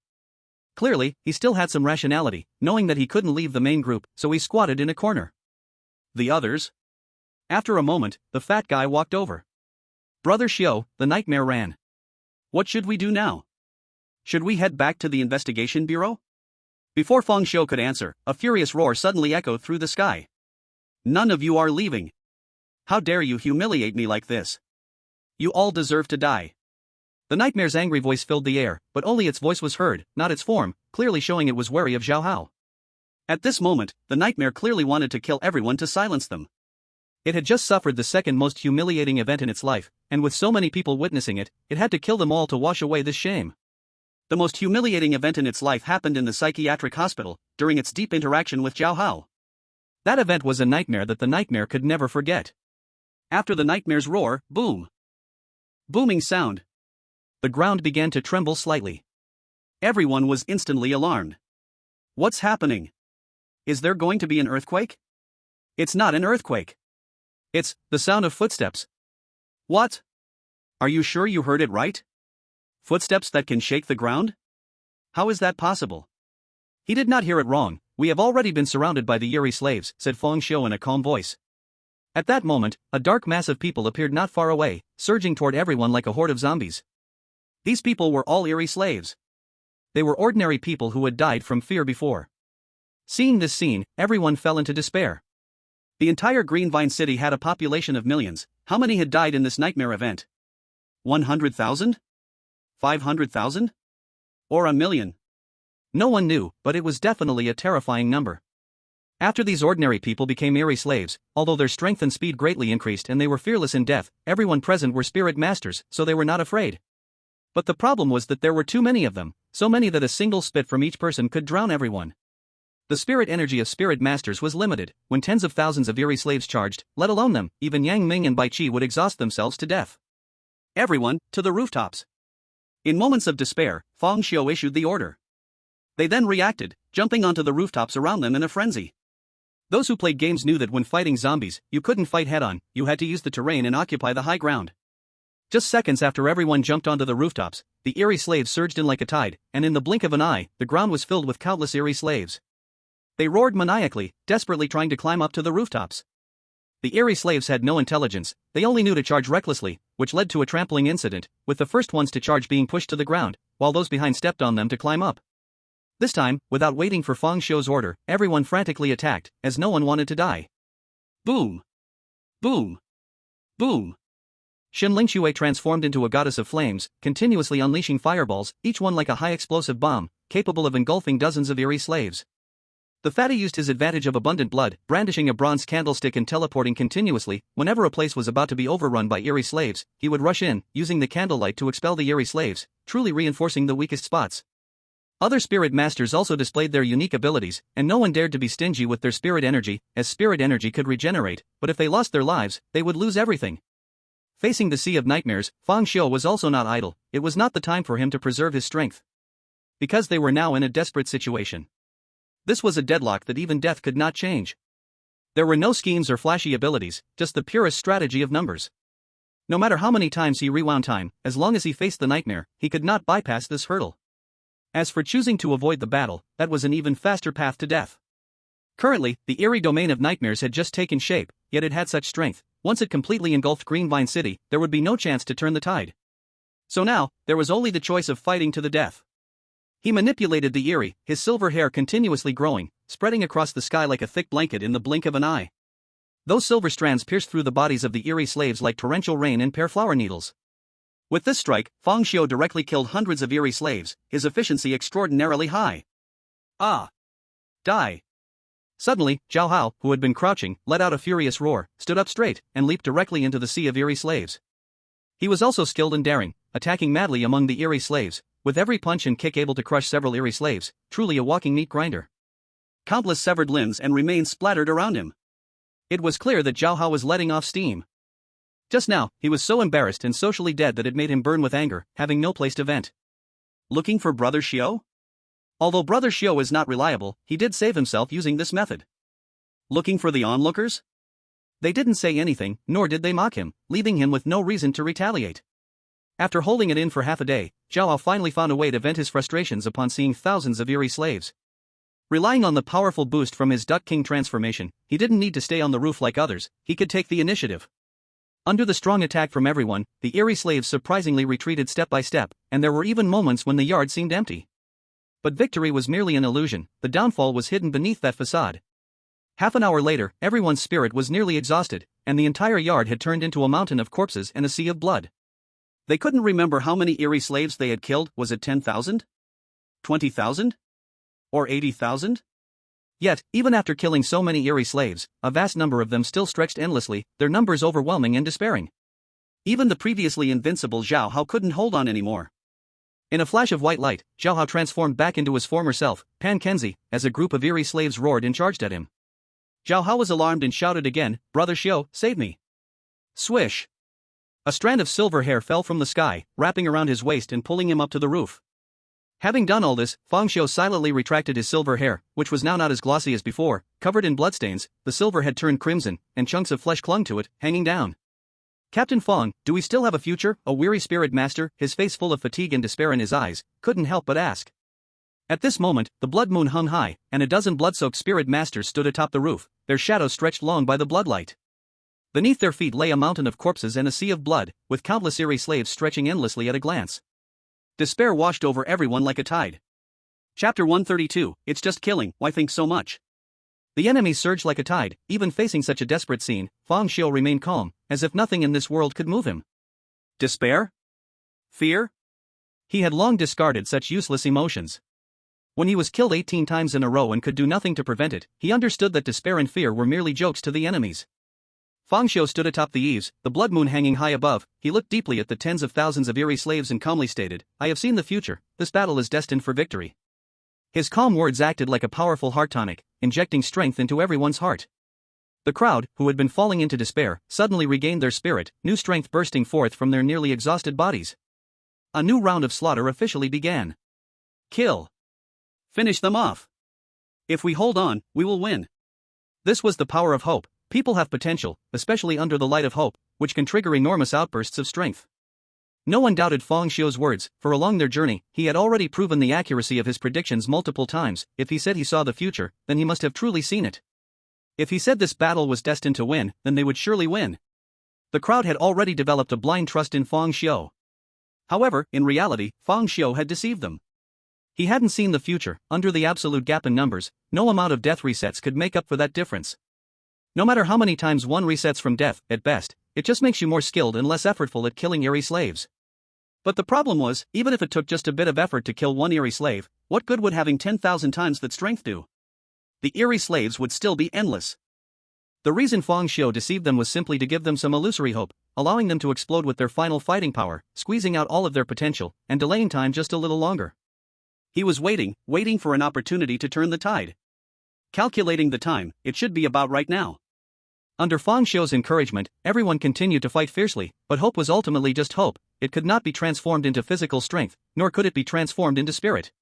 Clearly, he still had some rationality, knowing that he couldn't leave the main group, so he squatted in a corner. The others? After a moment, the fat guy walked over. Brother Xiu, the nightmare ran. What should we do now? Should we head back to the investigation bureau? Before Fang Xiu could answer, a furious roar suddenly echoed through the sky. None of you are leaving. How dare you humiliate me like this? You all deserve to die. The nightmare's angry voice filled the air, but only its voice was heard, not its form, clearly showing it was wary of Zhao Hao. At this moment, the nightmare clearly wanted to kill everyone to silence them. It had just suffered the second most humiliating event in its life, and with so many people witnessing it, it had to kill them all to wash away this shame. The most humiliating event in its life happened in the psychiatric hospital, during its deep interaction with Zhao Hao. That event was a nightmare that the nightmare could never forget. After the nightmare's roar, boom. Booming sound. The ground began to tremble slightly. Everyone was instantly alarmed. What's happening? Is there going to be an earthquake? It's not an earthquake. It's the sound of footsteps. What? Are you sure you heard it right? Footsteps that can shake the ground? How is that possible? He did not hear it wrong. We have already been surrounded by the Eerie slaves, said Fang Xiu in a calm voice. At that moment, a dark mass of people appeared not far away, surging toward everyone like a horde of zombies. These people were all Eerie slaves. They were ordinary people who had died from fear before. Seeing this scene, everyone fell into despair. The entire Greenvine city had a population of millions. How many had died in this nightmare event? 100,000? 500,000? Or a million? No one knew, but it was definitely a terrifying number. After these ordinary people became Eerie slaves, although their strength and speed greatly increased and they were fearless in death, everyone present were spirit masters, so they were not afraid. But the problem was that there were too many of them, so many that a single spit from each person could drown everyone. The spirit energy of spirit masters was limited. When tens of thousands of Eerie slaves charged, let alone them, even Yang Ming and Bai Chi would exhaust themselves to death. Everyone, to the rooftops. In moments of despair, Feng Xiu issued the order. They then reacted, jumping onto the rooftops around them in a frenzy. Those who played games knew that when fighting zombies, you couldn't fight head-on, you had to use the terrain and occupy the high ground. Just seconds after everyone jumped onto the rooftops, the Eerie slaves surged in like a tide, and in the blink of an eye, the ground was filled with countless Eerie slaves. They roared maniacally, desperately trying to climb up to the rooftops. The Eerie slaves had no intelligence, they only knew to charge recklessly, which led to a trampling incident, with the first ones to charge being pushed to the ground, while those behind stepped on them to climb up. This time, without waiting for Feng Xiu's order, everyone frantically attacked, as no one wanted to die. Boom! Boom! Boom! Shen Lingxue transformed into a goddess of flames, continuously unleashing fireballs, each one like a high-explosive bomb, capable of engulfing dozens of Eerie slaves. The fatty used his advantage of abundant blood, brandishing a bronze candlestick and teleporting continuously. Whenever a place was about to be overrun by Eerie slaves, he would rush in, using the candlelight to expel the Eerie slaves, truly reinforcing the weakest spots. Other spirit masters also displayed their unique abilities, and no one dared to be stingy with their spirit energy, as spirit energy could regenerate, but if they lost their lives, they would lose everything. Facing the sea of nightmares, Feng Xiu was also not idle. It was not the time for him to preserve his strength. Because they were now in a desperate situation. This was a deadlock that even death could not change. There were no schemes or flashy abilities, just the purest strategy of numbers. No matter how many times he rewound time, as long as he faced the nightmare, he could not bypass this hurdle. As for choosing to avoid the battle, that was an even faster path to death. Currently, the Eerie domain of nightmares had just taken shape, yet it had such strength. Once it completely engulfed Greenvine City, there would be no chance to turn the tide. So now, there was only the choice of fighting to the death. He manipulated the Eerie, his silver hair continuously growing, spreading across the sky like a thick blanket in the blink of an eye. Those silver strands pierced through the bodies of the Eerie slaves like torrential rain and pear flower needles. With this strike, Feng Xiu directly killed hundreds of Eerie slaves, his efficiency extraordinarily high. Ah! Die! Suddenly, Zhao Hao, who had been crouching, let out a furious roar, stood up straight, and leaped directly into the sea of Eerie slaves. He was also skilled and daring, attacking madly among the Eerie slaves, with every punch and kick able to crush several Eerie slaves, truly a walking meat grinder. Countless severed limbs and remains splattered around him. It was clear that Zhao Hao was letting off steam. Just now, he was so embarrassed and socially dead that it made him burn with anger, having no place to vent. Looking for Brother Xiu? Although Brother Xiu is not reliable, he did save himself using this method. Looking for the onlookers? They didn't say anything, nor did they mock him, leaving him with no reason to retaliate. After holding it in for half a day, Zhao Hao finally found a way to vent his frustrations upon seeing thousands of Eerie slaves. Relying on the powerful boost from his Duck King transformation, he didn't need to stay on the roof like others, he could take the initiative. Under the strong attack from everyone, the Eerie slaves surprisingly retreated step by step, and there were even moments when the yard seemed empty. But victory was merely an illusion, the downfall was hidden beneath that facade. Half an hour later, everyone's spirit was nearly exhausted, and the entire yard had turned into a mountain of corpses and a sea of blood. They couldn't remember how many Eerie slaves they had killed. Was it 10,000? 20,000? Or 80,000? Yet, even after killing so many Eerie slaves, a vast number of them still stretched endlessly, their numbers overwhelming and despairing. Even the previously invincible Zhao Hao couldn't hold on anymore. In a flash of white light, Zhao Hao transformed back into his former self, Pan Kenzi, as a group of Eerie slaves roared and charged at him. Zhao Hao was alarmed and shouted again, "Brother Xiu, save me!" Swish! A strand of silver hair fell from the sky, wrapping around his waist and pulling him up to the roof. Having done all this, Feng Xiu silently retracted his silver hair, which was now not as glossy as before, covered in bloodstains. The silver had turned crimson, and chunks of flesh clung to it, hanging down. Captain Feng, do we still have a future? A weary spirit master, his face full of fatigue and despair in his eyes, couldn't help but ask. At this moment, the blood moon hung high, and a dozen blood-soaked spirit masters stood atop the roof, their shadows stretched long by the bloodlight. Beneath their feet lay a mountain of corpses and a sea of blood, with countless Eerie slaves stretching endlessly at a glance. Despair washed over everyone like a tide. Chapter 132, It's Just Killing, Why Think So Much? The enemies surged like a tide. Even facing such a desperate scene, Fang Xiu remained calm, as if nothing in this world could move him. Despair? Fear? He had long discarded such useless emotions. When he was killed 18 times in a row and could do nothing to prevent it, he understood that despair and fear were merely jokes to the enemies. Fang Xiu stood atop the eaves, the blood moon hanging high above. He looked deeply at the tens of thousands of Eerie slaves and calmly stated, "I have seen the future, this battle is destined for victory." His calm words acted like a powerful heart tonic, injecting strength into everyone's heart. The crowd, who had been falling into despair, suddenly regained their spirit, new strength bursting forth from their nearly exhausted bodies. A new round of slaughter officially began. Kill. Finish them off. If we hold on, we will win. This was the power of hope. People have potential, especially under the light of hope, which can trigger enormous outbursts of strength. No one doubted Fang Xiu's words, for along their journey, he had already proven the accuracy of his predictions multiple times. If he said he saw the future, then he must have truly seen it. If he said this battle was destined to win, then they would surely win. The crowd had already developed a blind trust in Fang Xiu. However, in reality, Fang Xiu had deceived them. He hadn't seen the future. Under the absolute gap in numbers, no amount of death resets could make up for that difference. No matter how many times one resets from death, at best, it just makes you more skilled and less effortful at killing Eerie slaves. But the problem was, even if it took just a bit of effort to kill one Eerie slave, what good would having 10,000 times that strength do? The Eerie slaves would still be endless. The reason Fang Xiu deceived them was simply to give them some illusory hope, allowing them to explode with their final fighting power, squeezing out all of their potential, and delaying time just a little longer. He was waiting for an opportunity to turn the tide. Calculating the time, it should be about right now. Under Fang Xiu's encouragement, everyone continued to fight fiercely, but hope was ultimately just hope. It could not be transformed into physical strength, nor could it be transformed into spirit.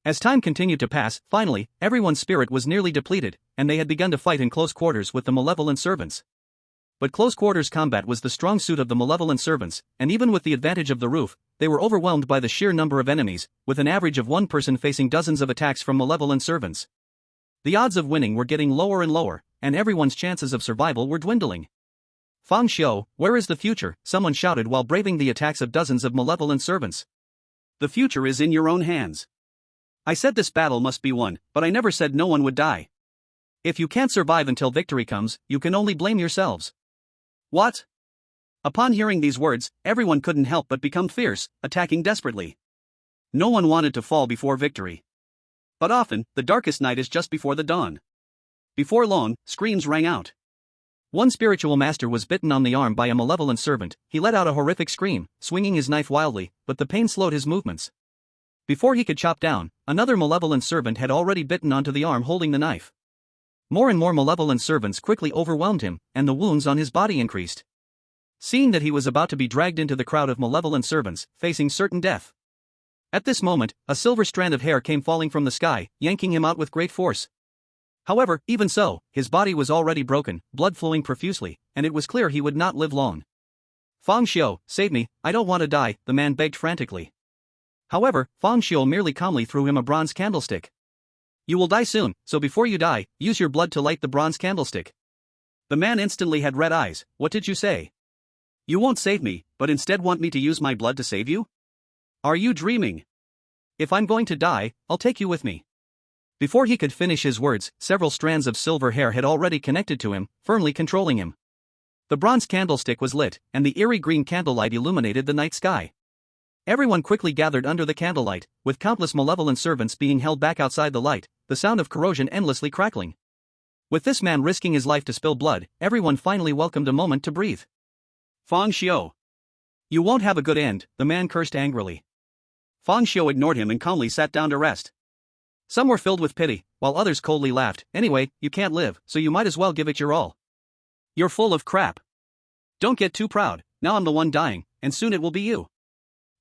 As time continued to pass, finally, everyone's spirit was nearly depleted, and they had begun to fight in close quarters with the malevolent servants. But close quarters combat was the strong suit of the malevolent servants, and even with the advantage of the roof, they were overwhelmed by the sheer number of enemies, with an average of one person facing dozens of attacks from malevolent servants. The odds of winning were getting lower and lower, and everyone's chances of survival were dwindling. "Fang Xiu, where is the future?" someone shouted while braving the attacks of dozens of malevolent servants. "The future is in your own hands. I said this battle must be won, but I never said no one would die. If you can't survive until victory comes, you can only blame yourselves." What? Upon hearing these words, everyone couldn't help but become fierce, attacking desperately. No one wanted to fall before victory. But often, the darkest night is just before the dawn. Before long, screams rang out. One spiritual master was bitten on the arm by a malevolent servant. He let out a horrific scream, swinging his knife wildly, but the pain slowed his movements. Before he could chop down, another malevolent servant had already bitten onto the arm holding the knife. More and more malevolent servants quickly overwhelmed him, and the wounds on his body increased. Seeing that he was about to be dragged into the crowd of malevolent servants, facing certain death. At this moment, a silver strand of hair came falling from the sky, yanking him out with great force. However, even so, his body was already broken, blood flowing profusely, and it was clear he would not live long. "Fang Xiu, save me, I don't want to die," the man begged frantically. However, Fang Xiu merely calmly threw him a bronze candlestick. "You will die soon, so before you die, use your blood to light the bronze candlestick." The man instantly had red eyes. "What did you say? You won't save me, but instead want me to use my blood to save you? Are you dreaming? If I'm going to die, I'll take you with me." Before he could finish his words, several strands of silver hair had already connected to him, firmly controlling him. The bronze candlestick was lit, and the eerie green candlelight illuminated the night sky. Everyone quickly gathered under the candlelight, with countless malevolent servants being held back outside the light, the sound of corrosion endlessly crackling. With this man risking his life to spill blood, everyone finally welcomed a moment to breathe. "Fang Xiu, you won't have a good end," the man cursed angrily. Fang Xiu ignored him and calmly sat down to rest. Some were filled with pity, while others coldly laughed. "Anyway, you can't live, so you might as well give it your all. You're full of crap. Don't get too proud, now I'm the one dying, and soon it will be you.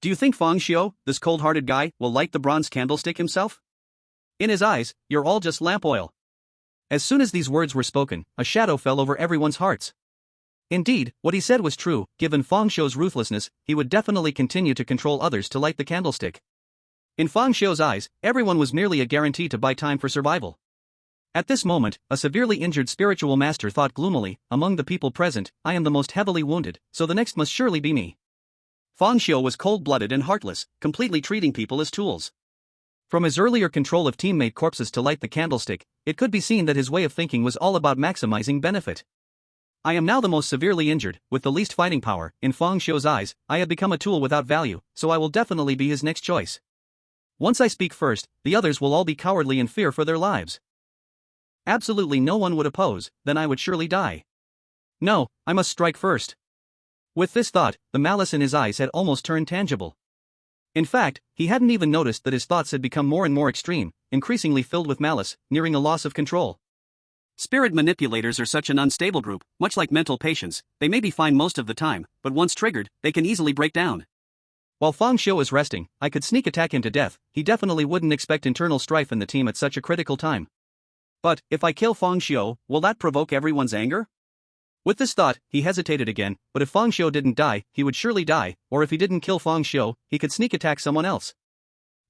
Do you think Fang Xiu, this cold-hearted guy, will light the bronze candlestick himself? In his eyes, you're all just lamp oil." As soon as these words were spoken, a shadow fell over everyone's hearts. Indeed, what he said was true. Given Fang Xiu's ruthlessness, he would definitely continue to control others to light the candlestick. In Fang Xiu's eyes, everyone was merely a guarantee to buy time for survival. At this moment, a severely injured spiritual master thought gloomily, "Among the people present, I am the most heavily wounded, so the next must surely be me." Fang Xiu was cold-blooded and heartless, completely treating people as tools. From his earlier control of teammate corpses to light the candlestick, it could be seen that his way of thinking was all about maximizing benefit. I am now the most severely injured, with the least fighting power. In Fang Xiu's eyes, I have become a tool without value, so I will definitely be his next choice. Once I speak first, the others will all be cowardly and fear for their lives. Absolutely no one would oppose, then I would surely die. No, I must strike first. With this thought, the malice in his eyes had almost turned tangible. In fact, he hadn't even noticed that his thoughts had become more and more extreme, increasingly filled with malice, nearing a loss of control. Spirit manipulators are such an unstable group, much like mental patients. They may be fine most of the time, but once triggered, they can easily break down. While Fang Xiu is resting, I could sneak attack him to death. He definitely wouldn't expect internal strife in the team at such a critical time. But, if I kill Fang Xiu, will that provoke everyone's anger? With this thought, he hesitated again, but if Fang Xiu didn't die, he would surely die, or if he didn't kill Fang Xiu, he could sneak attack someone else.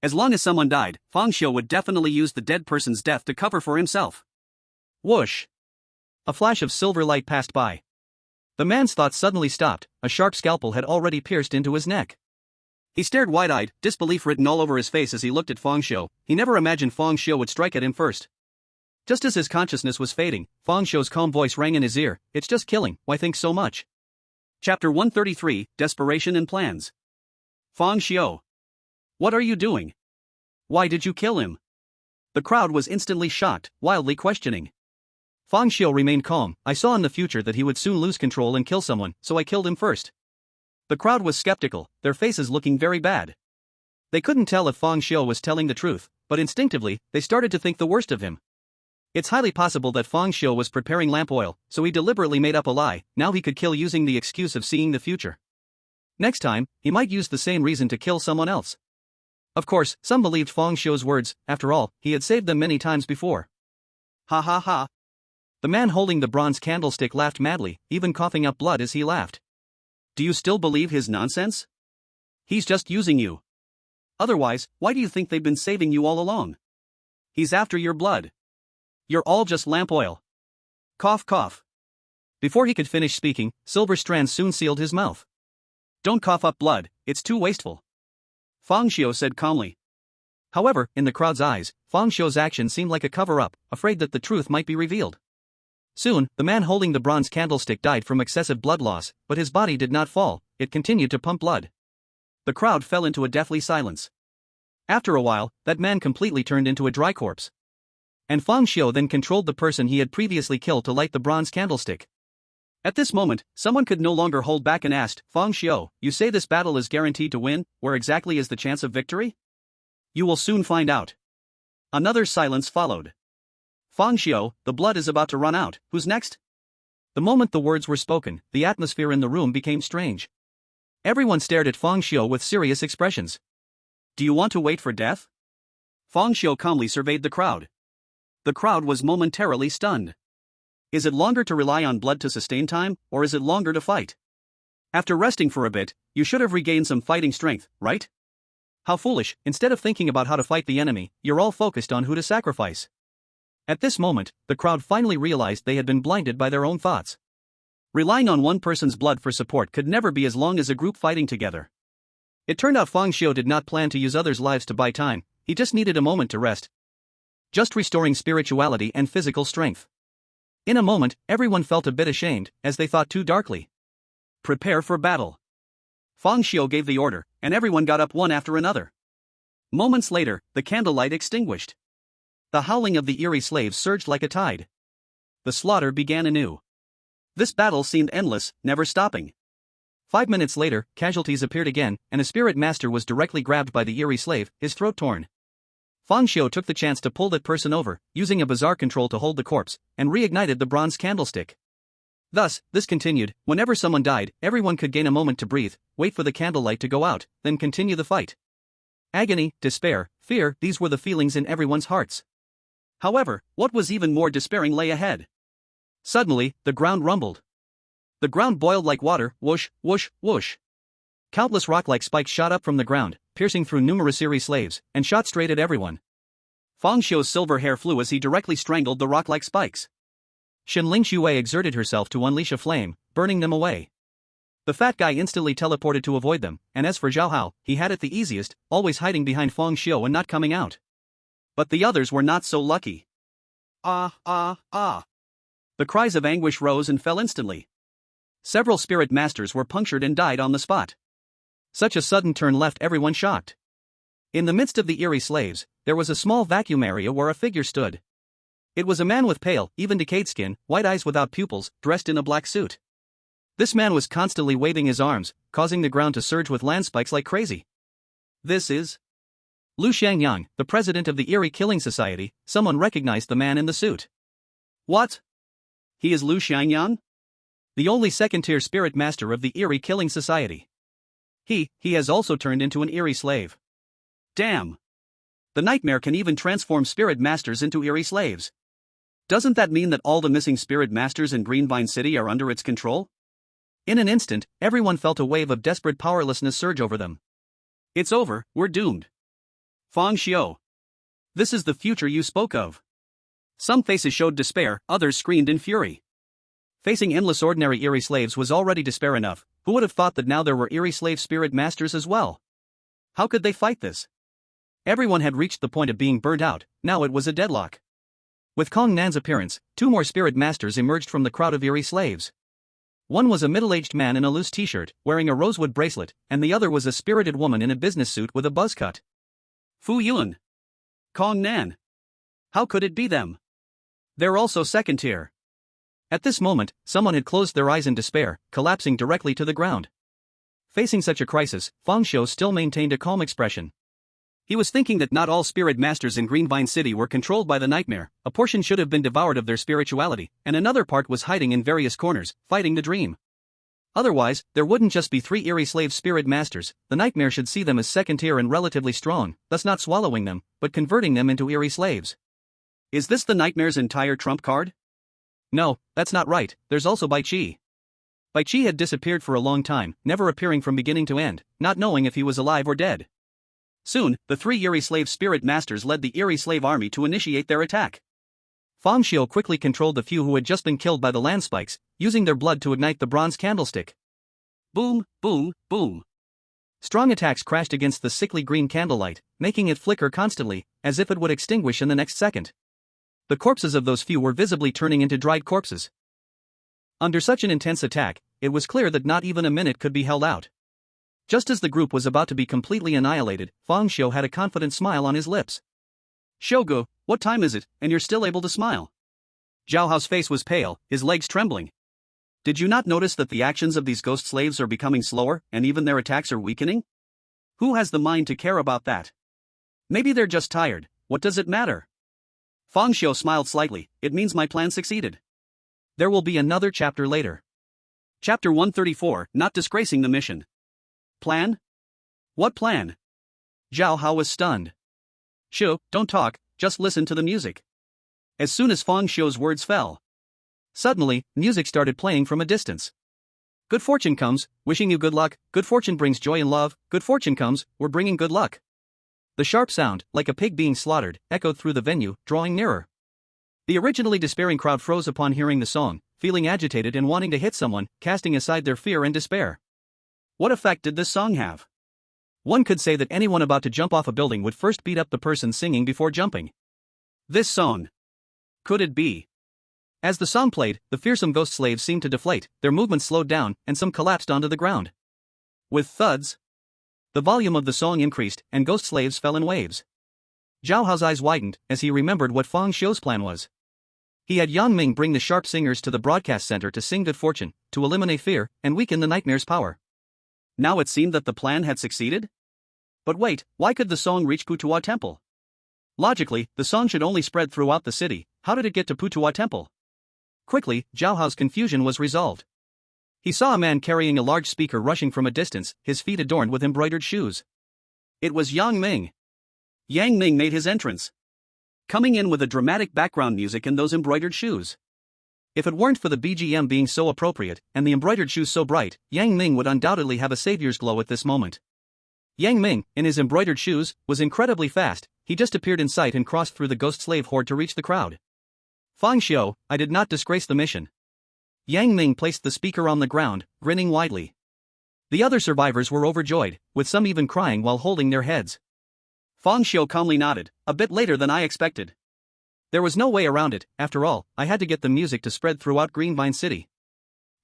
As long as someone died, Fang Xiu would definitely use the dead person's death to cover for himself. Whoosh! A flash of silver light passed by. The man's thoughts suddenly stopped. A sharp scalpel had already pierced into his neck. He stared wide-eyed, disbelief written all over his face as he looked at Fang Xiu. He never imagined Fang Xiu would strike at him first. Just as his consciousness was fading, Fang Xiu's calm voice rang in his ear. It's just killing, why think so much? Chapter 133, Desperation and Plans. Fang Xiu. What are you doing? Why did you kill him? The crowd was instantly shocked, wildly questioning. Fang Xiu remained calm. I saw in the future that he would soon lose control and kill someone, so I killed him first. The crowd was skeptical, their faces looking very bad. They couldn't tell if Fang Xiu was telling the truth, but instinctively, they started to think the worst of him. It's highly possible that Fang Xiu was preparing lamp oil, so he deliberately made up a lie. Now he could kill using the excuse of seeing the future. Next time, he might use the same reason to kill someone else. Of course, some believed Fang Xiu's words. After all, he had saved them many times before. Ha ha ha. The man holding the bronze candlestick laughed madly, even coughing up blood as he laughed. Do you still believe his nonsense? He's just using you. Otherwise, why do you think they've been saving you all along? He's after your blood. You're all just lamp oil. Cough cough. Before he could finish speaking, silver strands soon sealed his mouth. Don't cough up blood, it's too wasteful. Fang Xiu said calmly. However, in the crowd's eyes, Fang Xiu's action seemed like a cover-up, afraid that the truth might be revealed. Soon, the man holding the bronze candlestick died from excessive blood loss, but his body did not fall, it continued to pump blood. The crowd fell into a deathly silence. After a while, that man completely turned into a dry corpse. And Fang Xiu then controlled the person he had previously killed to light the bronze candlestick. At this moment, someone could no longer hold back and asked, Fang Xiu, you say this battle is guaranteed to win, where exactly is the chance of victory? You will soon find out. Another silence followed. Fang Xiu, the blood is about to run out, who's next? The moment the words were spoken, the atmosphere in the room became strange. Everyone stared at Fang Xiu with serious expressions. Do you want to wait for death? Fang Xiu calmly surveyed the crowd. The crowd was momentarily stunned. Is it longer to rely on blood to sustain time, or is it longer to fight? After resting for a bit, you should have regained some fighting strength, right? How foolish, instead of thinking about how to fight the enemy, you're all focused on who to sacrifice. At this moment, the crowd finally realized they had been blinded by their own thoughts. Relying on one person's blood for support could never be as long as a group fighting together. It turned out Fang Xiu did not plan to use others' lives to buy time, he just needed a moment to rest. Just restoring spirituality and physical strength. In a moment, everyone felt a bit ashamed, as they thought too darkly. Prepare for battle. Fang Xiu gave the order, and everyone got up one after another. Moments later, the candlelight extinguished. The howling of the Eerie slaves surged like a tide. The slaughter began anew. This battle seemed endless, never stopping. 5 minutes later, casualties appeared again, and a spirit master was directly grabbed by the Eerie slave, his throat torn. Fang Xiu took the chance to pull that person over, using a bizarre control to hold the corpse, and reignited the bronze candlestick. Thus, this continued. Whenever someone died, everyone could gain a moment to breathe, wait for the candlelight to go out, then continue the fight. Agony, despair, fear, these were the feelings in everyone's hearts. However, what was even more despairing lay ahead. Suddenly, the ground rumbled. The ground boiled like water, whoosh, whoosh, whoosh. Countless rock-like spikes shot up from the ground, piercing through numerous Eerie slaves, and shot straight at everyone. Fang Xiu's silver hair flew as he directly strangled the rock-like spikes. Shenling Xue exerted herself to unleash a flame, burning them away. The fat guy instantly teleported to avoid them, and as for Zhao Hao, he had it the easiest, always hiding behind Fang Xiu and not coming out. But the others were not so lucky. Ah, ah, ah. The cries of anguish rose and fell instantly. Several spirit masters were punctured and died on the spot. Such a sudden turn left everyone shocked. In the midst of the Eerie slaves, there was a small vacuum area where a figure stood. It was a man with pale, even decayed skin, white eyes without pupils, dressed in a black suit. This man was constantly waving his arms, causing the ground to surge with land spikes like crazy. This is Lu Xiangyang, the president of the Eerie Killing Society. Someone recognized the man in the suit. What? He is Lu Xiangyang? The only second-tier spirit master of the Eerie Killing Society. He has also turned into an Eerie slave. Damn! The nightmare can even transform spirit masters into Eerie slaves. Doesn't that mean that all the missing spirit masters in Greenvine City are under its control? In an instant, everyone felt a wave of desperate powerlessness surge over them. It's over, we're doomed. Fang Xiu. This is the future you spoke of. Some faces showed despair, others screamed in fury. Facing endless ordinary Eerie slaves was already despair enough. Who would have thought that now there were Eerie slave spirit masters as well? How could they fight this? Everyone had reached the point of being burnt out, now it was a deadlock. With Kong Nan's appearance, two more spirit masters emerged from the crowd of Eerie slaves. One was a middle-aged man in a loose t-shirt, wearing a rosewood bracelet, and the other was a spirited woman in a business suit with a buzz cut. Fu Yun. Kong Nan. How could it be them? They're also second tier. At this moment, someone had closed their eyes in despair, collapsing directly to the ground. Facing such a crisis, Fang Xiu still maintained a calm expression. He was thinking that not all spirit masters in Greenvine City were controlled by the nightmare. A portion should have been devoured of their spirituality, and another part was hiding in various corners, fighting the dream. Otherwise, there wouldn't just be 3 Eerie slave spirit masters. The nightmare should see them as second tier and relatively strong, thus not swallowing them, but converting them into Eerie slaves. Is this the nightmare's entire trump card? No, that's not right. There's also Bai Qi. Bai Qi had disappeared for a long time, never appearing from beginning to end, not knowing if he was alive or dead. Soon, the 3 Eerie slave spirit masters led the Eerie slave army to initiate their attack. Fang Xiu quickly controlled the few who had just been killed by the land spikes, using their blood to ignite the bronze candlestick. Boom, boom, boom. Strong attacks crashed against the sickly green candlelight, making it flicker constantly, as if it would extinguish in the next second. The corpses of those few were visibly turning into dried corpses. Under such an intense attack, it was clear that not even a minute could be held out. Just as the group was about to be completely annihilated, Fang Xiu had a confident smile on his lips. Shogu, what time is it, and you're still able to smile? Zhao Hao's face was pale, his legs trembling. Did you not notice that the actions of these ghost slaves are becoming slower, and even their attacks are weakening? Who has the mind to care about that? Maybe they're just tired, what does it matter? Fang Xiu smiled slightly, it means my plan succeeded. There will be another chapter later. Chapter 134, Not Disgracing the Mission. Plan? What plan? Zhao Hao was stunned. Xiu, don't talk, just listen to the music. As soon as Fang Xiu's words fell, suddenly, music started playing from a distance. Good fortune comes, wishing you good luck, good fortune brings joy and love, good fortune comes, we're bringing good luck. The sharp sound, like a pig being slaughtered, echoed through the venue, drawing nearer. The originally despairing crowd froze upon hearing the song, feeling agitated and wanting to hit someone, casting aside their fear and despair. What effect did this song have? One could say that anyone about to jump off a building would first beat up the person singing before jumping. This song. Could it be? As the song played, the fearsome ghost slaves seemed to deflate, their movements slowed down, and some collapsed onto the ground. With thuds, the volume of the song increased, and ghost slaves fell in waves. Zhao Hao's eyes widened, as he remembered what Fang Xiu's plan was. He had Yang Ming bring the sharp singers to the broadcast center to sing good fortune, to eliminate fear, and weaken the nightmare's power. Now it seemed that the plan had succeeded? But wait, why could the song reach Putuo Temple? Logically, the song should only spread throughout the city. How did it get to Putuo Temple? Quickly, Zhao Hao's confusion was resolved. He saw a man carrying a large speaker rushing from a distance, his feet adorned with embroidered shoes. It was Yang Ming. Yang Ming made his entrance, coming in with a dramatic background music and those embroidered shoes. If it weren't for the BGM being so appropriate, and the embroidered shoes so bright, Yang Ming would undoubtedly have a savior's glow at this moment. Yang Ming, in his embroidered shoes, was incredibly fast. He just appeared in sight and crossed through the ghost slave horde to reach the crowd. Fang Xiu, I did not disgrace the mission. Yang Ming placed the speaker on the ground, grinning widely. The other survivors were overjoyed, with some even crying while holding their heads. Fang Xiu calmly nodded, a bit later than I expected. There was no way around it, after all, I had to get the music to spread throughout Greenvine City.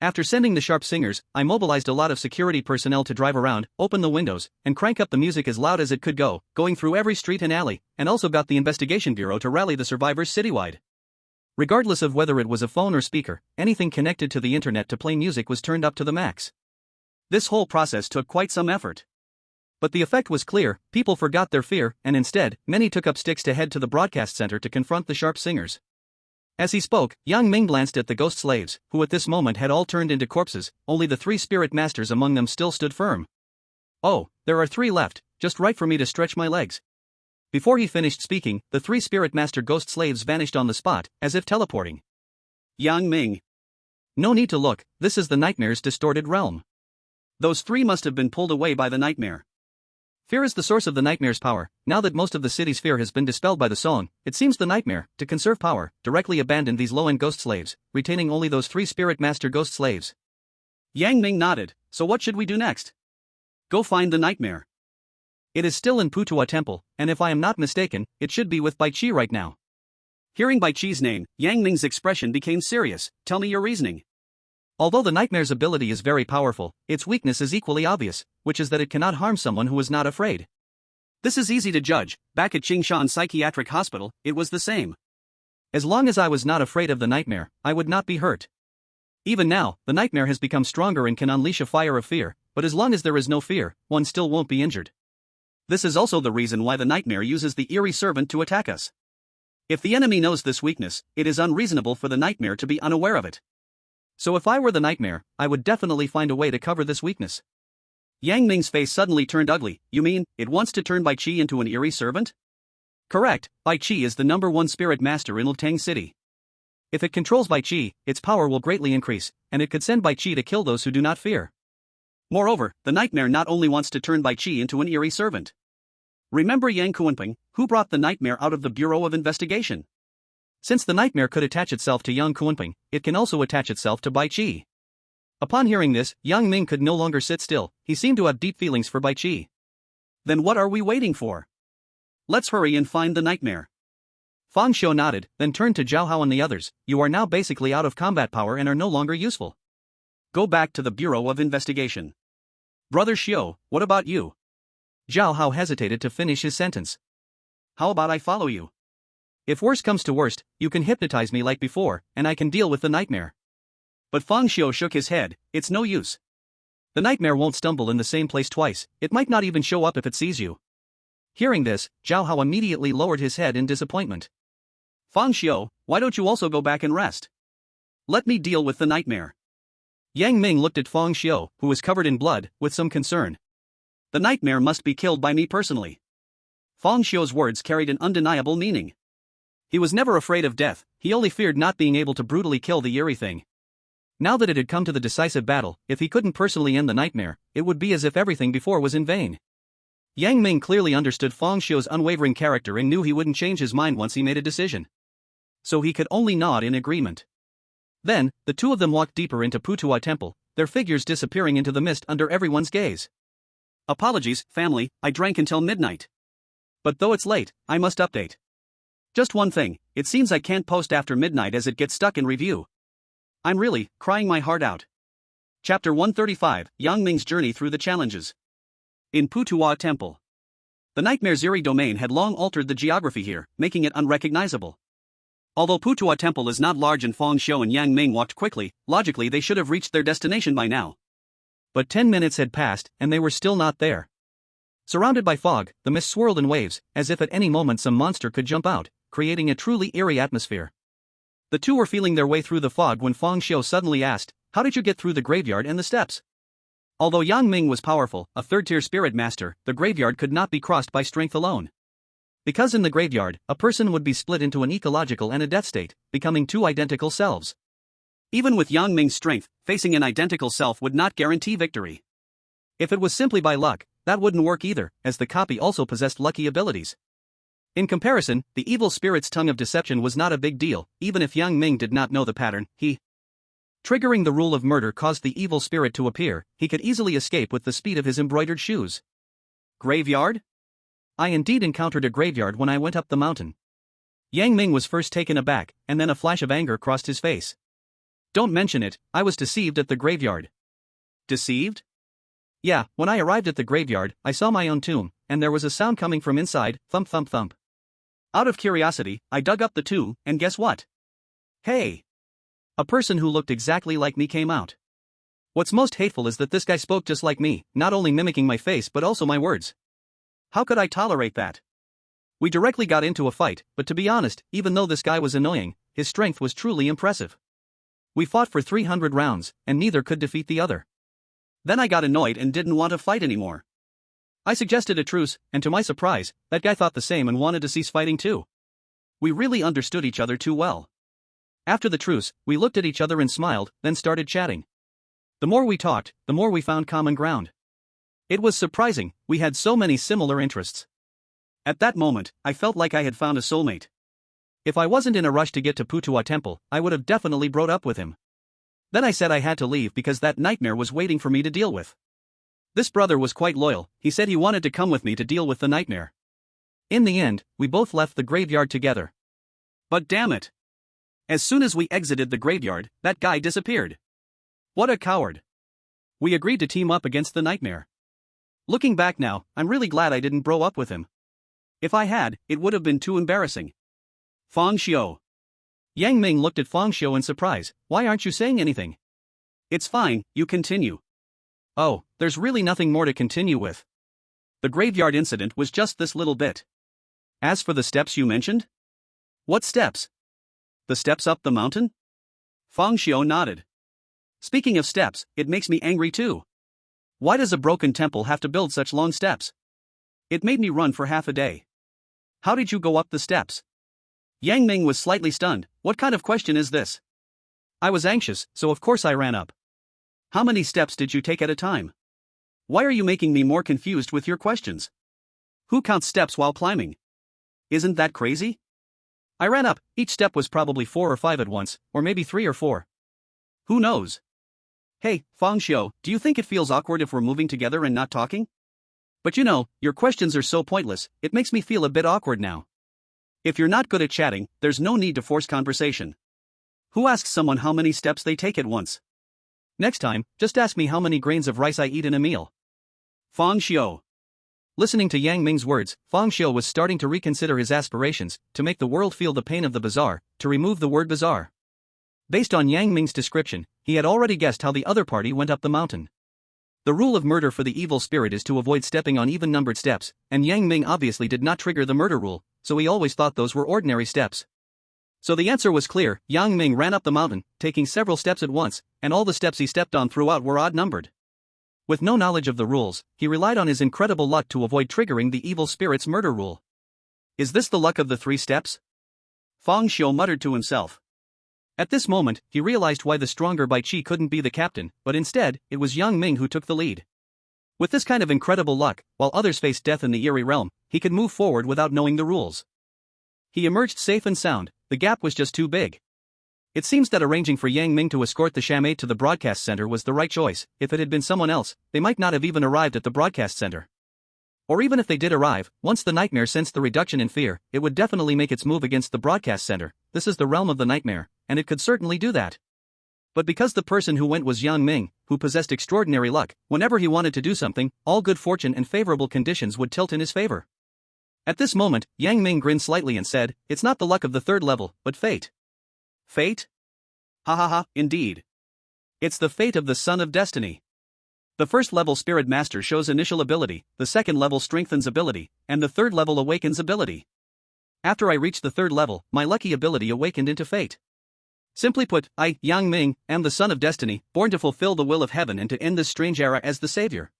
After sending the sharp singers, I mobilized a lot of security personnel to drive around, open the windows, and crank up the music as loud as it could go, going through every street and alley, and also got the investigation bureau to rally the survivors citywide. Regardless of whether it was a phone or speaker, anything connected to the internet to play music was turned up to the max. This whole process took quite some effort. But the effect was clear, people forgot their fear, and instead, many took up sticks to head to the broadcast center to confront the sharp singers. As he spoke, Yang Ming glanced at the ghost slaves, who at this moment had all turned into corpses, only the 3 spirit masters among them still stood firm. Oh, there are 3 left, just right for me to stretch my legs. Before he finished speaking, the 3 spirit master ghost slaves vanished on the spot, as if teleporting. Yang Ming. No need to look, this is the nightmare's distorted realm. Those 3 must have been pulled away by the nightmare. Fear is the source of the nightmare's power. Now that most of the city's fear has been dispelled by the song, it seems the nightmare, to conserve power, directly abandoned these low-end ghost slaves, retaining only those 3 spirit master ghost slaves. Yang Ming nodded, so what should we do next? Go find the nightmare. It is still in Putua Temple, and if I am not mistaken, it should be with Bai Qi right now. Hearing Bai Qi's name, Yang Ming's expression became serious. Tell me your reasoning. Although the nightmare's ability is very powerful, its weakness is equally obvious, which is that it cannot harm someone who is not afraid. This is easy to judge. Back at Qingshan Psychiatric Hospital, it was the same. As long as I was not afraid of the nightmare, I would not be hurt. Even now, the nightmare has become stronger and can unleash a fire of fear, but as long as there is no fear, one still won't be injured. This is also the reason why the nightmare uses the Eerie servant to attack us. If the enemy knows this weakness, it is unreasonable for the nightmare to be unaware of it. So if I were the nightmare, I would definitely find a way to cover this weakness. Yang Ming's face suddenly turned ugly. You mean, it wants to turn Bai Qi into an Eerie servant? Correct, Bai Qi is the #1 spirit master in Lutang City. If it controls Bai Qi, its power will greatly increase, and it could send Bai Qi to kill those who do not fear. Moreover, the nightmare not only wants to turn Bai Qi into an Eerie servant. Remember Yang Kunping, who brought the nightmare out of the Bureau of Investigation? Since the nightmare could attach itself to Yang Kunping, it can also attach itself to Bai Qi. Upon hearing this, Yang Ming could no longer sit still, he seemed to have deep feelings for Bai Qi. Then what are we waiting for? Let's hurry and find the nightmare. Fang Xiu nodded, then turned to Zhao Hao and the others. You are now basically out of combat power and are no longer useful. Go back to the Bureau of Investigation. Brother Xiu, what about you? Zhao Hao hesitated to finish his sentence. How about I follow you? If worse comes to worst, you can hypnotize me like before, and I can deal with the nightmare. But Fang Xiu shook his head. It's no use. The nightmare won't stumble in the same place twice, it might not even show up if it sees you. Hearing this, Zhao Hao immediately lowered his head in disappointment. Fang Xiu, why don't you also go back and rest? Let me deal with the nightmare. Yang Ming looked at Fang Xiu, who was covered in blood, with some concern. The nightmare must be killed by me personally. Fang Xiu's words carried an undeniable meaning. He was never afraid of death, he only feared not being able to brutally kill the Eerie thing. Now that it had come to the decisive battle, if he couldn't personally end the nightmare, it would be as if everything before was in vain. Yang Ming clearly understood Fang Xiu's unwavering character and knew he wouldn't change his mind once he made a decision. So he could only nod in agreement. Then, the two of them walked deeper into Putua Temple, their figures disappearing into the mist under everyone's gaze. Apologies, family, I drank until midnight. But though it's late, I must update. Just one thing, it seems I can't post after midnight as it gets stuck in review. I'm really crying my heart out. Chapter 135, Yang Ming's Journey Through the Challenges. In Putua Temple. The nightmare's Eerie domain had long altered the geography here, making it unrecognizable. Although Putua Temple is not large and Fang Xiu and Yang Ming walked quickly, logically they should have reached their destination by now. But 10 minutes had passed, and they were still not there. Surrounded by fog, the mist swirled in waves, as if at any moment some monster could jump out, creating a truly eerie atmosphere. The two were feeling their way through the fog when Fang Xiu suddenly asked, "How did you get through the graveyard and the steps?" Although Yang Ming was powerful, a third-tier spirit master, the graveyard could not be crossed by strength alone. Because in the graveyard, a person would be split into an ecological and a death state, becoming two identical selves. Even with Yang Ming's strength, facing an identical self would not guarantee victory. If it was simply by luck, that wouldn't work either, as the copy also possessed lucky abilities. In comparison, the evil spirit's tongue of deception was not a big deal, even if Yang Ming did not know the pattern. Triggering the rule of murder caused the evil spirit to appear, he could easily escape with the speed of his embroidered shoes. Graveyard? I indeed encountered a graveyard when I went up the mountain. Yang Ming was first taken aback, and then a flash of anger crossed his face. Don't mention it, I was deceived at the graveyard. Deceived? Yeah, when I arrived at the graveyard, I saw my own tomb, and there was a sound coming from inside, thump thump thump. Out of curiosity, I dug up the tomb, and guess what? Hey! A person who looked exactly like me came out. What's most hateful is that this guy spoke just like me, not only mimicking my face but also my words. How could I tolerate that? We directly got into a fight, but to be honest, even though this guy was annoying, his strength was truly impressive. We fought for 300 rounds, and neither could defeat the other. Then I got annoyed and didn't want to fight anymore. I suggested a truce, and to my surprise, that guy thought the same and wanted to cease fighting too. We really understood each other too well. After the truce, we looked at each other and smiled, then started chatting. The more we talked, the more we found common ground. It was surprising, we had so many similar interests. At that moment, I felt like I had found a soulmate. If I wasn't in a rush to get to Putua Temple, I would have definitely broke up with him. Then I said I had to leave because that nightmare was waiting for me to deal with. This brother was quite loyal, he said he wanted to come with me to deal with the nightmare. In the end, we both left the graveyard together. But damn it! As soon as we exited the graveyard, that guy disappeared. What a coward! We agreed to team up against the nightmare. Looking back now, I'm really glad I didn't bro up with him. If I had, it would have been too embarrassing. Fang Xiu. Yang Ming looked at Fang Xiu in surprise. Why aren't you saying anything? It's fine, you continue. Oh, there's really nothing more to continue with. The graveyard incident was just this little bit. As for the steps you mentioned? What steps? The steps up the mountain? Fang Xiu nodded. Speaking of steps, it makes me angry too. Why does a broken temple have to build such long steps? It made me run for half a day. How did you go up the steps? Yang Ming was slightly stunned. What kind of question is this? I was anxious, so of course I ran up. How many steps did you take at a time? Why are you making me more confused with your questions? Who counts steps while climbing? Isn't that crazy? I ran up, each step was probably 4 or 5 at once, or maybe 3 or 4. Who knows? Hey, Fang Xiu, do you think it feels awkward if we're moving together and not talking? But you know, your questions are so pointless, it makes me feel a bit awkward now. If you're not good at chatting, there's no need to force conversation. Who asks someone how many steps they take at once? Next time, just ask me how many grains of rice I eat in a meal. Fang Xiu. Listening to Yang Ming's words, Fang Xiu was starting to reconsider his aspirations, to make the world feel the pain of the bazaar, to remove the word bazaar. Based on Yang Ming's description, he had already guessed how the other party went up the mountain. The rule of murder for the evil spirit is to avoid stepping on even-numbered steps, and Yang Ming obviously did not trigger the murder rule, so he always thought those were ordinary steps. So the answer was clear, Yang Ming ran up the mountain, taking several steps at once, and all the steps he stepped on throughout were odd-numbered. With no knowledge of the rules, he relied on his incredible luck to avoid triggering the evil spirit's murder rule. Is this the luck of the 3 steps? Fang Xiu muttered to himself. At this moment, he realized why the stronger Bai Qi couldn't be the captain, but instead, it was Yang Ming who took the lead. With this kind of incredible luck, while others faced death in the Eerie realm, he could move forward without knowing the rules. He emerged safe and sound, the gap was just too big. It seems that arranging for Yang Ming to escort the Shammate to the broadcast center was the right choice. If it had been someone else, they might not have even arrived at the broadcast center. Or even if they did arrive, once the nightmare sensed the reduction in fear, it would definitely make its move against the broadcast center. This is the realm of the nightmare, and it could certainly do that. But because the person who went was Yang Ming, who possessed extraordinary luck, whenever he wanted to do something, all good fortune and favorable conditions would tilt in his favor. At this moment, Yang Ming grinned slightly and said, "It's not the luck of the 3rd level, but fate." Fate? Ha ha ha, indeed. It's the fate of the Son of Destiny. The 1st level Spirit Master shows initial ability, the 2nd level strengthens ability, and the 3rd level awakens ability. After I reached the 3rd level, my lucky ability awakened into fate. Simply put, I, Yang Ming, am the Son of Destiny, born to fulfill the will of heaven and to end this strange era as the savior.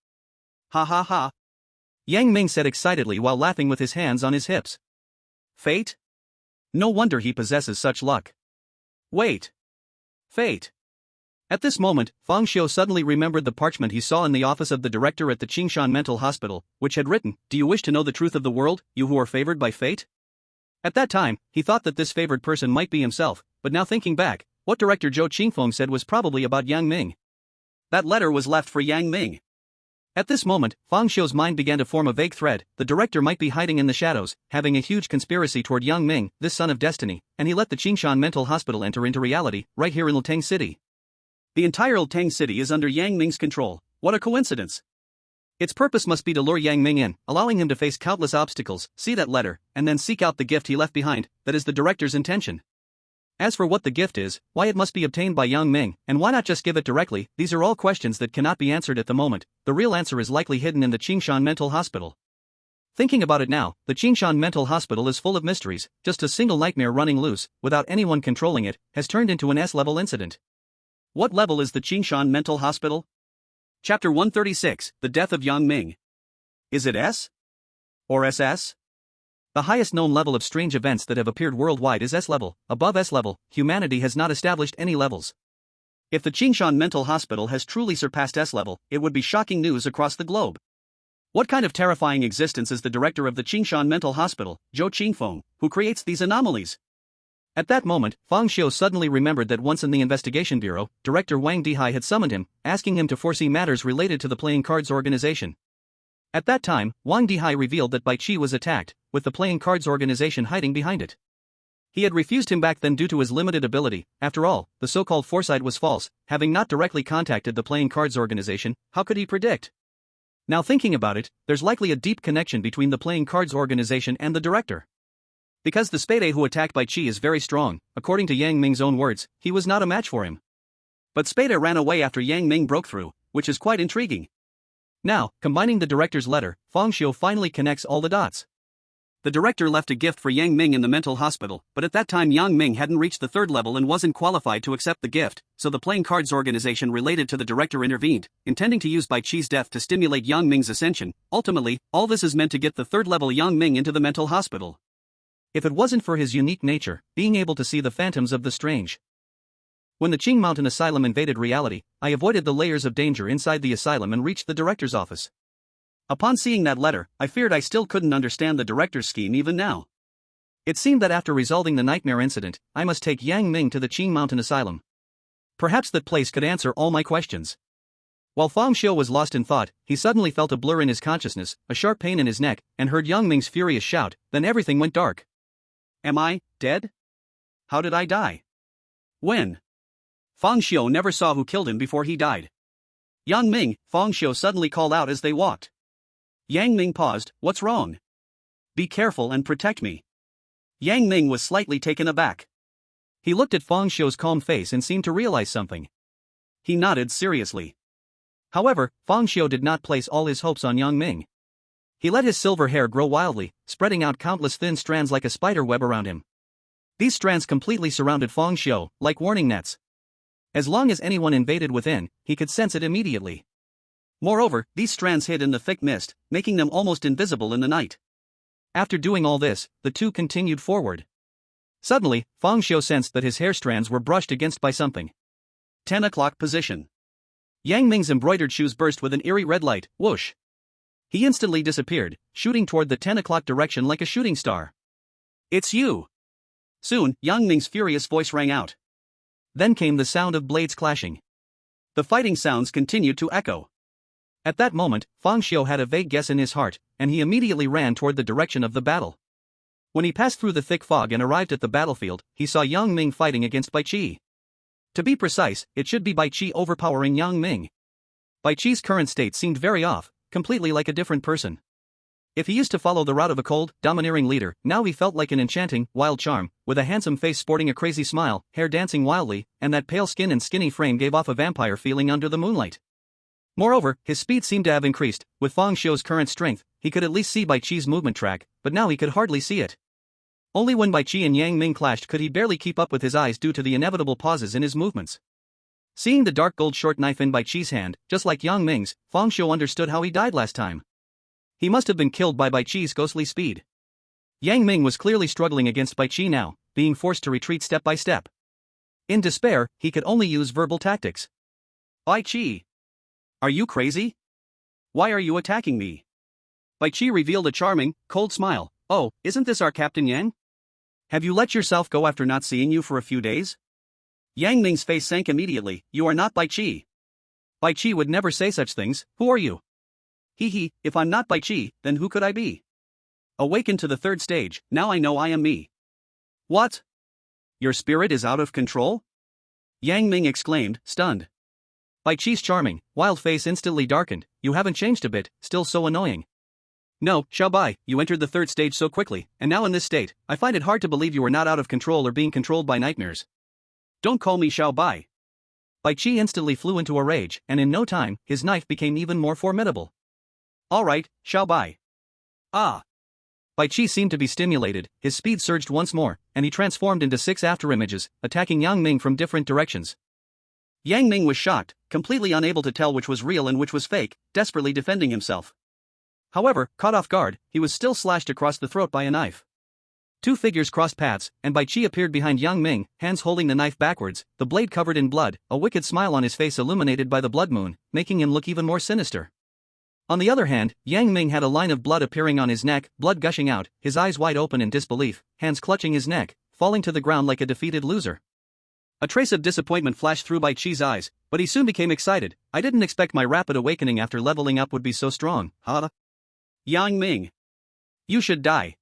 Ha ha ha. Yang Ming said excitedly while laughing with his hands on his hips. Fate? No wonder he possesses such luck. Wait. Fate. At this moment, Fang Xiu suddenly remembered the parchment he saw in the office of the director at the Qingshan Mental Hospital, which had written, "Do you wish to know the truth of the world, you who are favored by fate?" At that time, he thought that this favored person might be himself, but now thinking back, what director Zhou Qingfeng said was probably about Yang Ming. That letter was left for Yang Ming. At this moment, Fang Xiu's mind began to form a vague thread. The director might be hiding in the shadows, having a huge conspiracy toward Yang Ming, this son of destiny, and he let the Qingshan mental hospital enter into reality, right here in Ltang City. The entire Ltang City is under Yang Ming's control. What a coincidence. Its purpose must be to lure Yang Ming in, allowing him to face countless obstacles, see that letter, and then seek out the gift he left behind. That is the director's intention. As for what the gift is, why it must be obtained by Yang Ming, and why not just give it directly, these are all questions that cannot be answered at the moment. The real answer is likely hidden in the Qingshan mental hospital. Thinking about it now, the Qingshan mental hospital is full of mysteries. Just a single nightmare running loose, without anyone controlling it, has turned into an S-level incident. What level is the Qingshan mental hospital? Chapter 136, The Death of Yang Ming. Is it S? Or SS? The highest known level of strange events that have appeared worldwide is S-level. Above S-level, humanity has not established any levels. If the Qingshan mental hospital has truly surpassed S-level, it would be shocking news across the globe. What kind of terrifying existence is the director of the Qingshan mental hospital, Zhou Qingfeng, who creates these anomalies? At that moment, Fang Xiu suddenly remembered that once in the investigation bureau, Director Wang Dihai had summoned him, asking him to foresee matters related to the playing cards organization. At that time, Wang Dihai revealed that Bai Qi was attacked, with the playing cards organization hiding behind it. He had refused him back then due to his limited ability. After all, the so-called foresight was false. Having not directly contacted the playing cards organization, how could he predict? Now thinking about it, there's likely a deep connection between the playing cards organization and the director. Because the spade who attacked Bai Qi is very strong, according to Yang Ming's own words, he was not a match for him. But Spade ran away after Yang Ming broke through, which is quite intriguing. Now, combining the director's letter, Fang Xiu finally connects all the dots. The director left a gift for Yang Ming in the mental hospital, but at that time Yang Ming hadn't reached the third level and wasn't qualified to accept the gift, so the playing cards organization related to the director intervened, intending to use Bai Qi's death to stimulate Yang Ming's ascension. Ultimately, all this is meant to get the third level Yang Ming into the mental hospital. If it wasn't for his unique nature, being able to see the phantoms of the strange. When the Qing Mountain Asylum invaded reality, I avoided the layers of danger inside the asylum and reached the director's office. Upon seeing that letter, I feared I still couldn't understand the director's scheme even now. It seemed that after resolving the nightmare incident, I must take Yang Ming to the Qing Mountain Asylum. Perhaps that place could answer all my questions. While Fang Xiu was lost in thought, he suddenly felt a blur in his consciousness, a sharp pain in his neck, and heard Yang Ming's furious shout. Then everything went dark. Am I dead? How did I die? When? Fang Xiu never saw who killed him before he died. Yang Ming, Fang Xiu suddenly called out as they walked. Yang Ming paused. What's wrong? Be careful and protect me. Yang Ming was slightly taken aback. He looked at Fang Xiu's calm face and seemed to realize something. He nodded seriously. However, Fang Xiu did not place all his hopes on Yang Ming. He let his silver hair grow wildly, spreading out countless thin strands like a spider web around him. These strands completely surrounded Fang Xiu, like warning nets. As long as anyone invaded within, he could sense it immediately. Moreover, these strands hid in the thick mist, making them almost invisible in the night. After doing all this, the two continued forward. Suddenly, Fang Xiu sensed that his hair strands were brushed against by something. 10 o'clock position. Yang Ming's embroidered shoes burst with an eerie red light, whoosh. He instantly disappeared, shooting toward the 10 o'clock direction like a shooting star. It's you! Soon, Yang Ming's furious voice rang out. Then came the sound of blades clashing. The fighting sounds continued to echo. At that moment, Fang Xiu had a vague guess in his heart, and he immediately ran toward the direction of the battle. When he passed through the thick fog and arrived at the battlefield, he saw Yang Ming fighting against Bai Qi. To be precise, it should be Bai Qi overpowering Yang Ming. Bai Qi's current state seemed very off, completely like a different person. If he used to follow the route of a cold, domineering leader, now he felt like an enchanting, wild charm, with a handsome face sporting a crazy smile, hair dancing wildly, and that pale skin and skinny frame gave off a vampire feeling under the moonlight. Moreover, his speed seemed to have increased. With Fang Xiu's current strength, he could at least see Bai Qi's movement track, but now he could hardly see it. Only when Bai Qi and Yang Ming clashed could he barely keep up with his eyes due to the inevitable pauses in his movements. Seeing the dark gold short knife in Bai Qi's hand, just like Yang Ming's, Fang Xiu understood how he died last time. He must have been killed by Bai Qi's ghostly speed. Yang Ming was clearly struggling against Bai Qi now, being forced to retreat step by step. In despair, he could only use verbal tactics. Bai Qi! Are you crazy? Why are you attacking me? Bai Qi revealed a charming, cold smile. Oh, isn't this our Captain Yang? Have you let yourself go after not seeing you for a few days? Yang Ming's face sank immediately. You are not Bai Qi. Bai Qi would never say such things. Who are you? Hee hee, if I'm not Bai Chi, then who could I be? Awaken to the third stage, now I know I am me. What? Your spirit is out of control? Yang Ming exclaimed, stunned. Bai Chi's charming, wild face instantly darkened. You haven't changed a bit, still so annoying. No, Xiao Bai, you entered the third stage so quickly, and now in this state, I find it hard to believe you are not out of control or being controlled by nightmares. Don't call me Xiao Bai. Bai Chi instantly flew into a rage, and in no time, his knife became even more formidable. Alright, Xiao Bai. Ah. Bai Chi seemed to be stimulated, his speed surged once more, and he transformed into 6 afterimages, attacking Yang Ming from different directions. Yang Ming was shocked, completely unable to tell which was real and which was fake, desperately defending himself. However, caught off guard, he was still slashed across the throat by a knife. 2 figures crossed paths, and Bai Chi appeared behind Yang Ming, hands holding the knife backwards, the blade covered in blood, a wicked smile on his face illuminated by the blood moon, making him look even more sinister. On the other hand, Yang Ming had a line of blood appearing on his neck, blood gushing out, his eyes wide open in disbelief, hands clutching his neck, falling to the ground like a defeated loser. A trace of disappointment flashed through Bai Chi's eyes, but he soon became excited. I didn't expect my rapid awakening after leveling up would be so strong, huh? Yang Ming. You should die.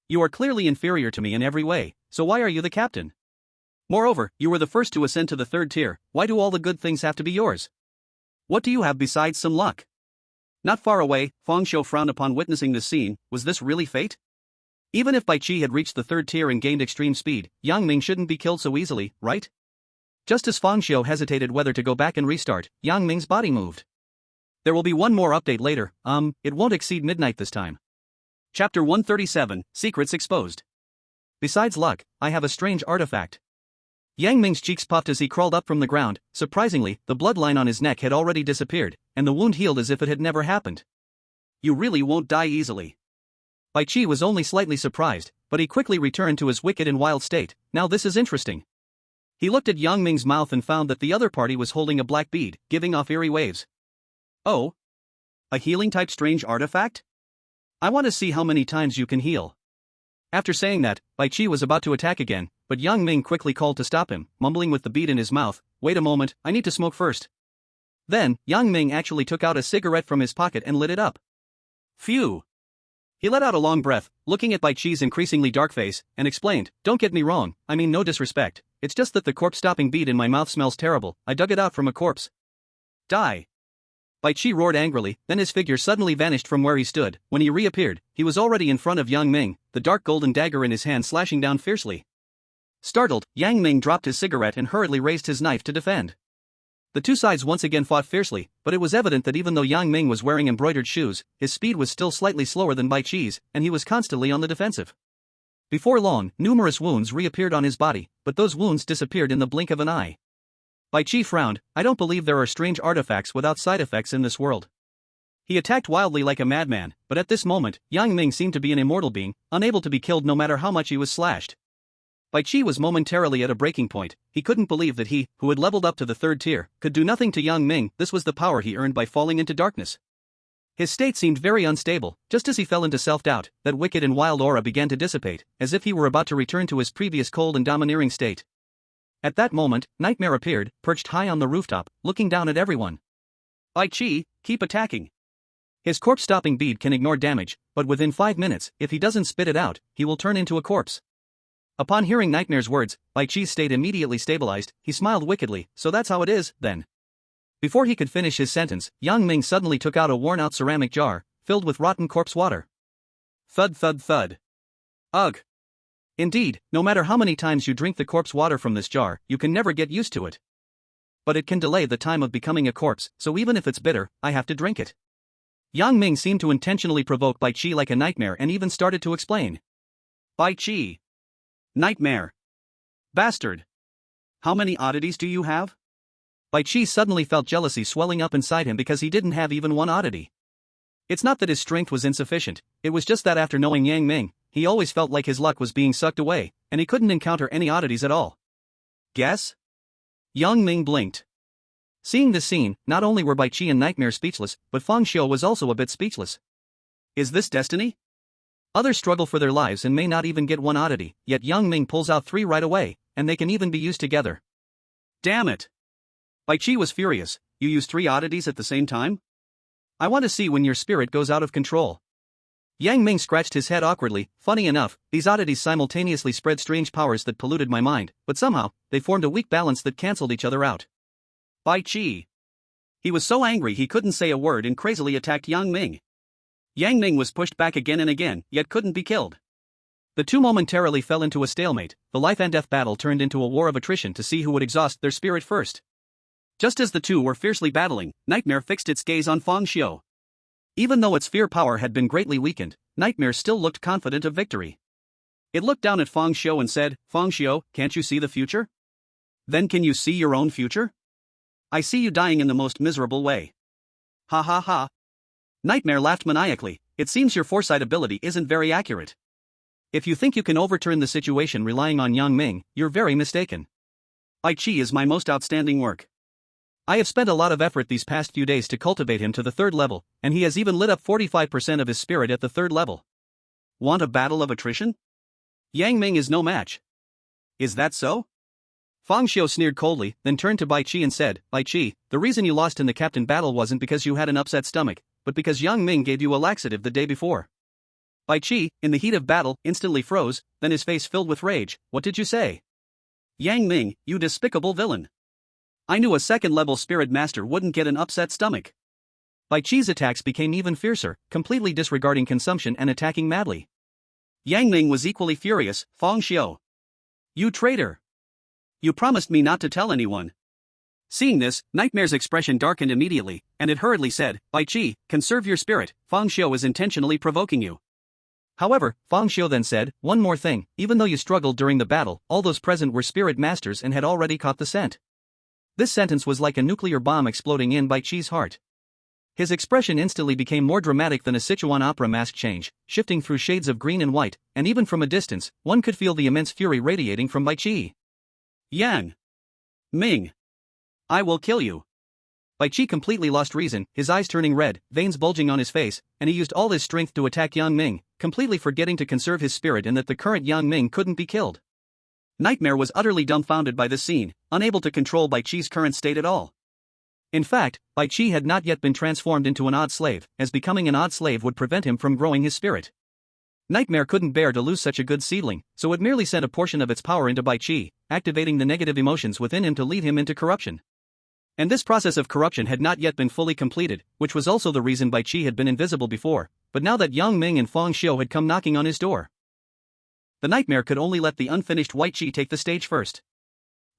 You are clearly inferior to me in every way, so why are you the captain? Moreover, you were the first to ascend to the 3rd tier, why do all the good things have to be yours? What do you have besides some luck? Not far away, Fang Xiu frowned upon witnessing this scene. Was this really fate? Even if Bai Chi had reached the 3rd tier and gained extreme speed, Yang Ming shouldn't be killed so easily, right? Just as Fang Xiu hesitated whether to go back and restart, Yang Ming's body moved. There will be one more update later, it won't exceed midnight this time. Chapter 137, Secrets Exposed. Besides luck, I have a strange artifact. Yang Ming's cheeks puffed as he crawled up from the ground. Surprisingly, the bloodline on his neck had already disappeared, and the wound healed as if it had never happened. You really won't die easily. Bai Chi was only slightly surprised, but he quickly returned to his wicked and wild state. Now this is interesting. He looked at Yang Ming's mouth and found that the other party was holding a black bead, giving off eerie waves. Oh? A healing-type strange artifact? I want to see how many times you can heal. After saying that, Bai Chi was about to attack again, but Yang Ming quickly called to stop him, mumbling with the bead in his mouth. Wait a moment, I need to smoke first. Then, Yang Ming actually took out a cigarette from his pocket and lit it up. Phew. He let out a long breath, looking at Bai Chi's increasingly dark face, and explained, don't get me wrong, I mean no disrespect, it's just that the corpse-stopping bead in my mouth smells terrible, I dug it out from a corpse. Die. Bai Chi roared angrily, then his figure suddenly vanished from where he stood. When he reappeared, he was already in front of Yang Ming, the dark golden dagger in his hand slashing down fiercely. Startled, Yang Ming dropped his cigarette and hurriedly raised his knife to defend. The two sides once again fought fiercely, but it was evident that even though Yang Ming was wearing embroidered shoes, his speed was still slightly slower than Bai Chi's, and he was constantly on the defensive. Before long, numerous wounds reappeared on his body, but those wounds disappeared in the blink of an eye. Bai Chi frowned. I don't believe there are strange artifacts without side effects in this world. He attacked wildly like a madman, but at this moment, Yang Ming seemed to be an immortal being, unable to be killed no matter how much he was slashed. Bai Chi was momentarily at a breaking point. He couldn't believe that he, who had leveled up to the 3rd tier, could do nothing to Yang Ming. This was the power he earned by falling into darkness. His state seemed very unstable. Just as he fell into self-doubt, that wicked and wild aura began to dissipate, as if he were about to return to his previous cold and domineering state. At that moment, Nightmare appeared, perched high on the rooftop, looking down at everyone. Bai Chi, keep attacking. His corpse-stopping bead can ignore damage, but within 5 minutes, if he doesn't spit it out, he will turn into a corpse. Upon hearing Nightmare's words, Bai Chi's state immediately stabilized. He smiled wickedly. So that's how it is, then. Before he could finish his sentence, Yang Ming suddenly took out a worn-out ceramic jar, filled with rotten corpse water. Thud thud thud. Ugh. Indeed, no matter how many times you drink the corpse water from this jar, you can never get used to it. But it can delay the time of becoming a corpse, so even if it's bitter, I have to drink it. Yang Ming seemed to intentionally provoke Bai Chi like a nightmare and even started to explain. Bai Chi. Nightmare. Bastard. How many oddities do you have? Bai Chi suddenly felt jealousy swelling up inside him because he didn't have even one oddity. It's not that his strength was insufficient, it was just that after knowing Yang Ming, he always felt like his luck was being sucked away, and he couldn't encounter any oddities at all. Guess? Yang Ming blinked. Seeing this scene, not only were Bai Chi and Nightmare speechless, but Fang Xiu was also a bit speechless. Is this destiny? Others struggle for their lives and may not even get one oddity, yet Yang Ming pulls out 3 right away, and they can even be used together. Damn it! Bai Chi was furious. You used 3 oddities at the same time? I want to see when your spirit goes out of control. Yang Ming scratched his head awkwardly. Funny enough, these oddities simultaneously spread strange powers that polluted my mind, but somehow, they formed a weak balance that cancelled each other out. Bai Qi. He was so angry he couldn't say a word and crazily attacked Yang Ming. Yang Ming was pushed back again and again, yet couldn't be killed. The two momentarily fell into a stalemate. The life and death battle turned into a war of attrition to see who would exhaust their spirit first. Just as the two were fiercely battling, Nightmare fixed its gaze on Fang Xiu. Even though its fear power had been greatly weakened, Nightmare still looked confident of victory. It looked down at Fang Xiu and said, "Fang Xiu, can't you see the future? Then can you see your own future? I see you dying in the most miserable way." Ha ha ha. Nightmare laughed maniacally. It seems your foresight ability isn't very accurate. If you think you can overturn the situation relying on Yang Ming, you're very mistaken. Bai Qi is my most outstanding work. I have spent a lot of effort these past few days to cultivate him to the 3rd level, and he has even lit up 45% of his spirit at the 3rd level. Want a battle of attrition? Yang Ming is no match. Is that so? Fang Xiu sneered coldly, then turned to Bai Qi and said, "Bai Qi, the reason you lost in the captain battle wasn't because you had an upset stomach, but because Yang Ming gave you a laxative the day before." Bai Qi, in the heat of battle, instantly froze, then his face filled with rage. "What did you say?" "Yang Ming, you despicable villain. I knew a 2nd-level spirit master wouldn't get an upset stomach." Bai Qi's attacks became even fiercer, completely disregarding consumption and attacking madly. Yang Ming was equally furious. "Fang Xiu. You traitor. You promised me not to tell anyone." Seeing this, Nightmare's expression darkened immediately, and it hurriedly said, "Bai Qi, conserve your spirit, Fang Xiu is intentionally provoking you." However, Fang Xiu then said, "One more thing, even though you struggled during the battle, all those present were spirit masters and had already caught the scent." This sentence was like a nuclear bomb exploding in Bai Qi's heart. His expression instantly became more dramatic than a Sichuan opera mask change, shifting through shades of green and white, and even from a distance, one could feel the immense fury radiating from Bai Qi. "Yang Ming, I will kill you." Bai Qi completely lost reason, his eyes turning red, veins bulging on his face, and he used all his strength to attack Yang Ming, completely forgetting to conserve his spirit and that the current Yang Ming couldn't be killed. Nightmare was utterly dumbfounded by this scene, unable to control Bai Qi's current state at all. In fact, Bai Qi had not yet been transformed into an odd slave, as becoming an odd slave would prevent him from growing his spirit. Nightmare couldn't bear to lose such a good seedling, so it merely sent a portion of its power into Bai Qi, activating the negative emotions within him to lead him into corruption. And this process of corruption had not yet been fully completed, which was also the reason Bai Qi had been invisible before, but now that Yang Ming and Fang Xiu had come knocking on his door, the Nightmare could only let the unfinished Bai Qi take the stage first.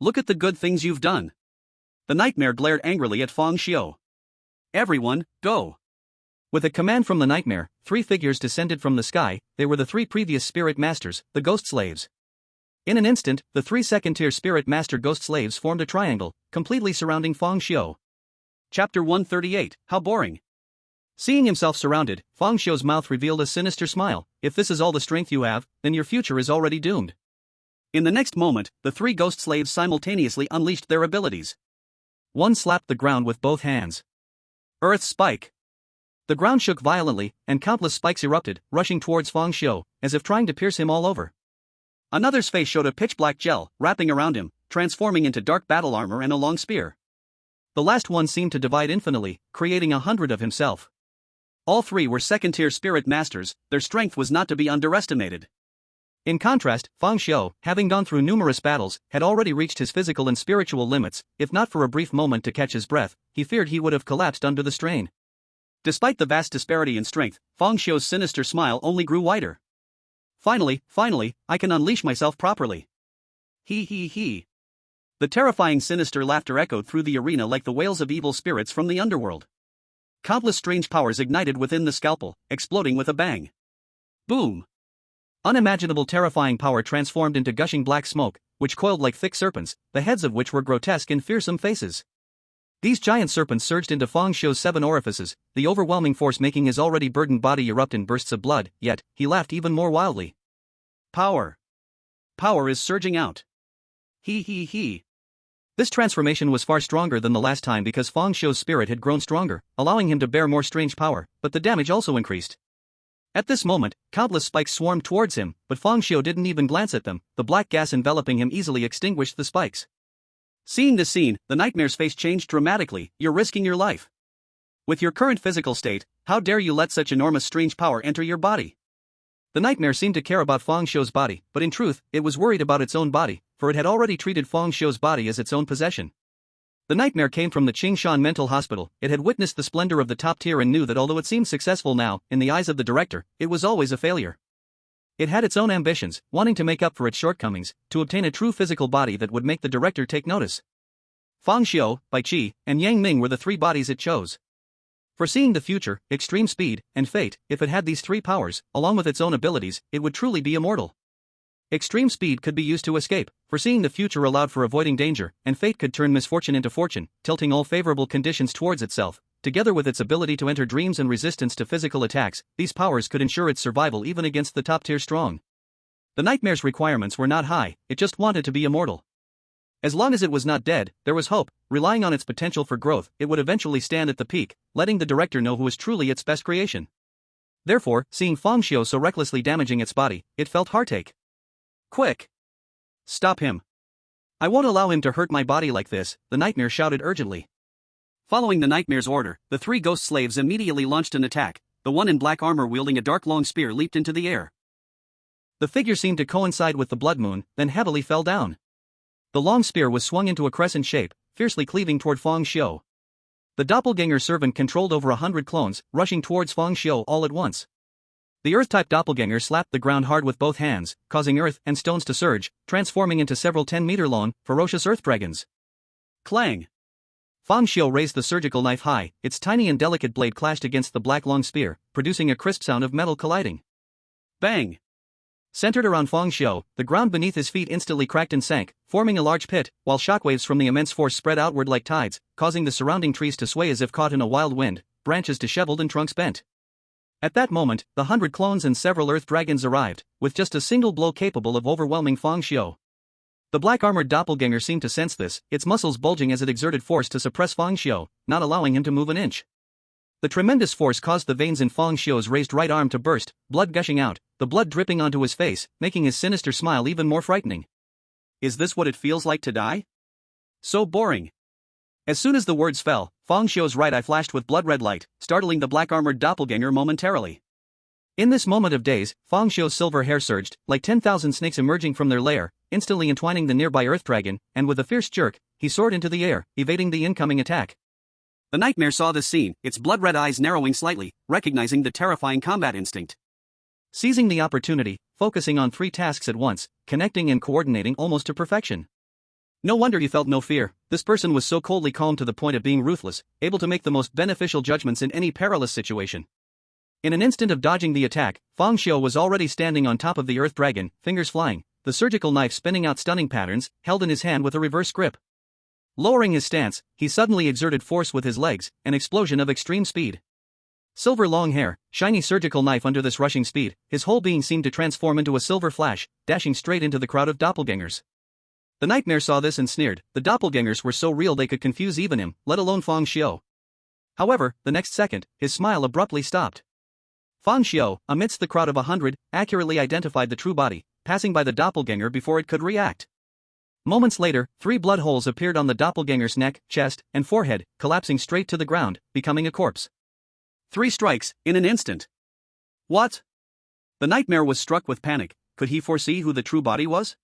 "Look at the good things you've done." The Nightmare glared angrily at Fang Xiu. "Everyone, go." With a command from the Nightmare, 3 figures descended from the sky. They were the 3 previous spirit masters, the ghost slaves. In an instant, the 3 second-tier spirit master ghost slaves formed a triangle, completely surrounding Fang Xiu. Chapter 138, How boring. Seeing himself surrounded, Fang Xiu's mouth revealed a sinister smile. "If this is all the strength you have, then your future is already doomed." In the next moment, the 3 ghost slaves simultaneously unleashed their abilities. One slapped the ground with both hands. Earth Spike. The ground shook violently, and countless spikes erupted, rushing towards Fang Xiu, as if trying to pierce him all over. Another's face showed a pitch-black gel, wrapping around him, transforming into dark battle armor and a long spear. The last one seemed to divide infinitely, creating 100 of himself. All 3 were second-tier spirit masters, their strength was not to be underestimated. In contrast, Fang Xiu, having gone through numerous battles, had already reached his physical and spiritual limits. If not for a brief moment to catch his breath, he feared he would have collapsed under the strain. Despite the vast disparity in strength, Fang Xiu's sinister smile only grew wider. Finally, I can unleash myself properly. He he he. The terrifying sinister laughter echoed through the arena like the wails of evil spirits from the underworld. Countless strange powers ignited within the scalpel, exploding with a bang. Boom! Unimaginable terrifying power transformed into gushing black smoke, which coiled like thick serpents, the heads of which were grotesque and fearsome faces. These giant serpents surged into Fang Xiu's 7 orifices, the overwhelming force making his already burdened body erupt in bursts of blood, yet, he laughed even more wildly. Power! Power is surging out. He he he. This transformation was far stronger than the last time because Fang Xiu's spirit had grown stronger, allowing him to bear more strange power, but the damage also increased. At this moment, countless spikes swarmed towards him, but Fang Xiu didn't even glance at them. The black gas enveloping him easily extinguished the spikes. Seeing this scene, the Nightmare's face changed dramatically. "You're risking your life." With your current physical state, how dare you let such enormous strange power enter your body? The nightmare seemed to care about Fang Xiu's body, but in truth, it was worried about its own body, for it had already treated Fang Xiu's body as its own possession. The nightmare came from the Qingshan Mental Hospital. It had witnessed the splendor of the top tier and knew that although it seemed successful now, in the eyes of the director, it was always a failure. It had its own ambitions, wanting to make up for its shortcomings, to obtain a true physical body that would make the director take notice. Fang Xiu, Bai Qi, and Yang Ming were the three bodies it chose. Foreseeing the future, extreme speed, and fate, if it had these three powers, along with its own abilities, it would truly be immortal. Extreme speed could be used to escape, foreseeing the future allowed for avoiding danger, and fate could turn misfortune into fortune, tilting all favorable conditions towards itself. Together with its ability to enter dreams and resistance to physical attacks, these powers could ensure its survival even against the top-tier strong. The nightmare's requirements were not high, it just wanted to be immortal. As long as it was not dead, there was hope. Relying on its potential for growth, it would eventually stand at the peak, letting the director know who was truly its best creation. Therefore, seeing Fang Xiu so recklessly damaging its body, it felt heartache. Quick! Stop him! I won't allow him to hurt my body like this, the nightmare shouted urgently. Following the nightmare's order, the three ghost slaves immediately launched an attack. The one in black armor wielding a dark long spear leaped into the air. The figure seemed to coincide with the blood moon, then heavily fell down. The long spear was swung into a crescent shape, fiercely cleaving toward Fang Xiu. The doppelganger servant controlled over 100 clones, rushing towards Fang Xiu all at once. The earth-type doppelganger slapped the ground hard with both hands, causing earth and stones to surge, transforming into several 10-meter-long, ferocious earth dragons. Clang! Fang Xiu raised the surgical knife high, its tiny and delicate blade clashed against the black long spear, producing a crisp sound of metal colliding. Bang! Centered around Fang Xiu, the ground beneath his feet instantly cracked and sank, forming a large pit, while shockwaves from the immense force spread outward like tides, causing the surrounding trees to sway as if caught in a wild wind, branches disheveled and trunks bent. At that moment, the 100 clones and several earth dragons arrived, with just a single blow capable of overwhelming Fang Xiu. The black-armored doppelganger seemed to sense this, its muscles bulging as it exerted force to suppress Fang Xiu, not allowing him to move an inch. The tremendous force caused the veins in Fang Xiu's raised right arm to burst, blood gushing out, the blood dripping onto his face, making his sinister smile even more frightening. Is this what it feels like to die? So boring. As soon as the words fell, Fang Xiu's right eye flashed with blood-red light, startling the black-armored doppelganger momentarily. In this moment of daze, Fang Xiu's silver hair surged, like 10,000 snakes emerging from their lair, instantly entwining the nearby earth dragon, and with a fierce jerk, he soared into the air, evading the incoming attack. The nightmare saw this scene, its blood-red eyes narrowing slightly, recognizing the terrifying combat instinct. Seizing the opportunity, focusing on 3 tasks at once, connecting and coordinating almost to perfection. No wonder he felt no fear. This person was so coldly calm to the point of being ruthless, able to make the most beneficial judgments in any perilous situation. In an instant of dodging the attack, Fang Xiu was already standing on top of the earth dragon, fingers flying, the surgical knife spinning out stunning patterns, held in his hand with a reverse grip. Lowering his stance, he suddenly exerted force with his legs, an explosion of extreme speed. Silver long hair, shiny surgical knife under this rushing speed, his whole being seemed to transform into a silver flash, dashing straight into the crowd of doppelgangers. The nightmare saw this and sneered. The doppelgangers were so real they could confuse even him, let alone Fang Xiu. However, the next second, his smile abruptly stopped. Fang Xiu, amidst the crowd of 100, accurately identified the true body, passing by the doppelganger before it could react. Moments later, 3 blood holes appeared on the doppelganger's neck, chest, and forehead, collapsing straight to the ground, becoming a corpse. 3 strikes, in an instant. What? The nightmare was struck with panic. Could he foresee who the true body was?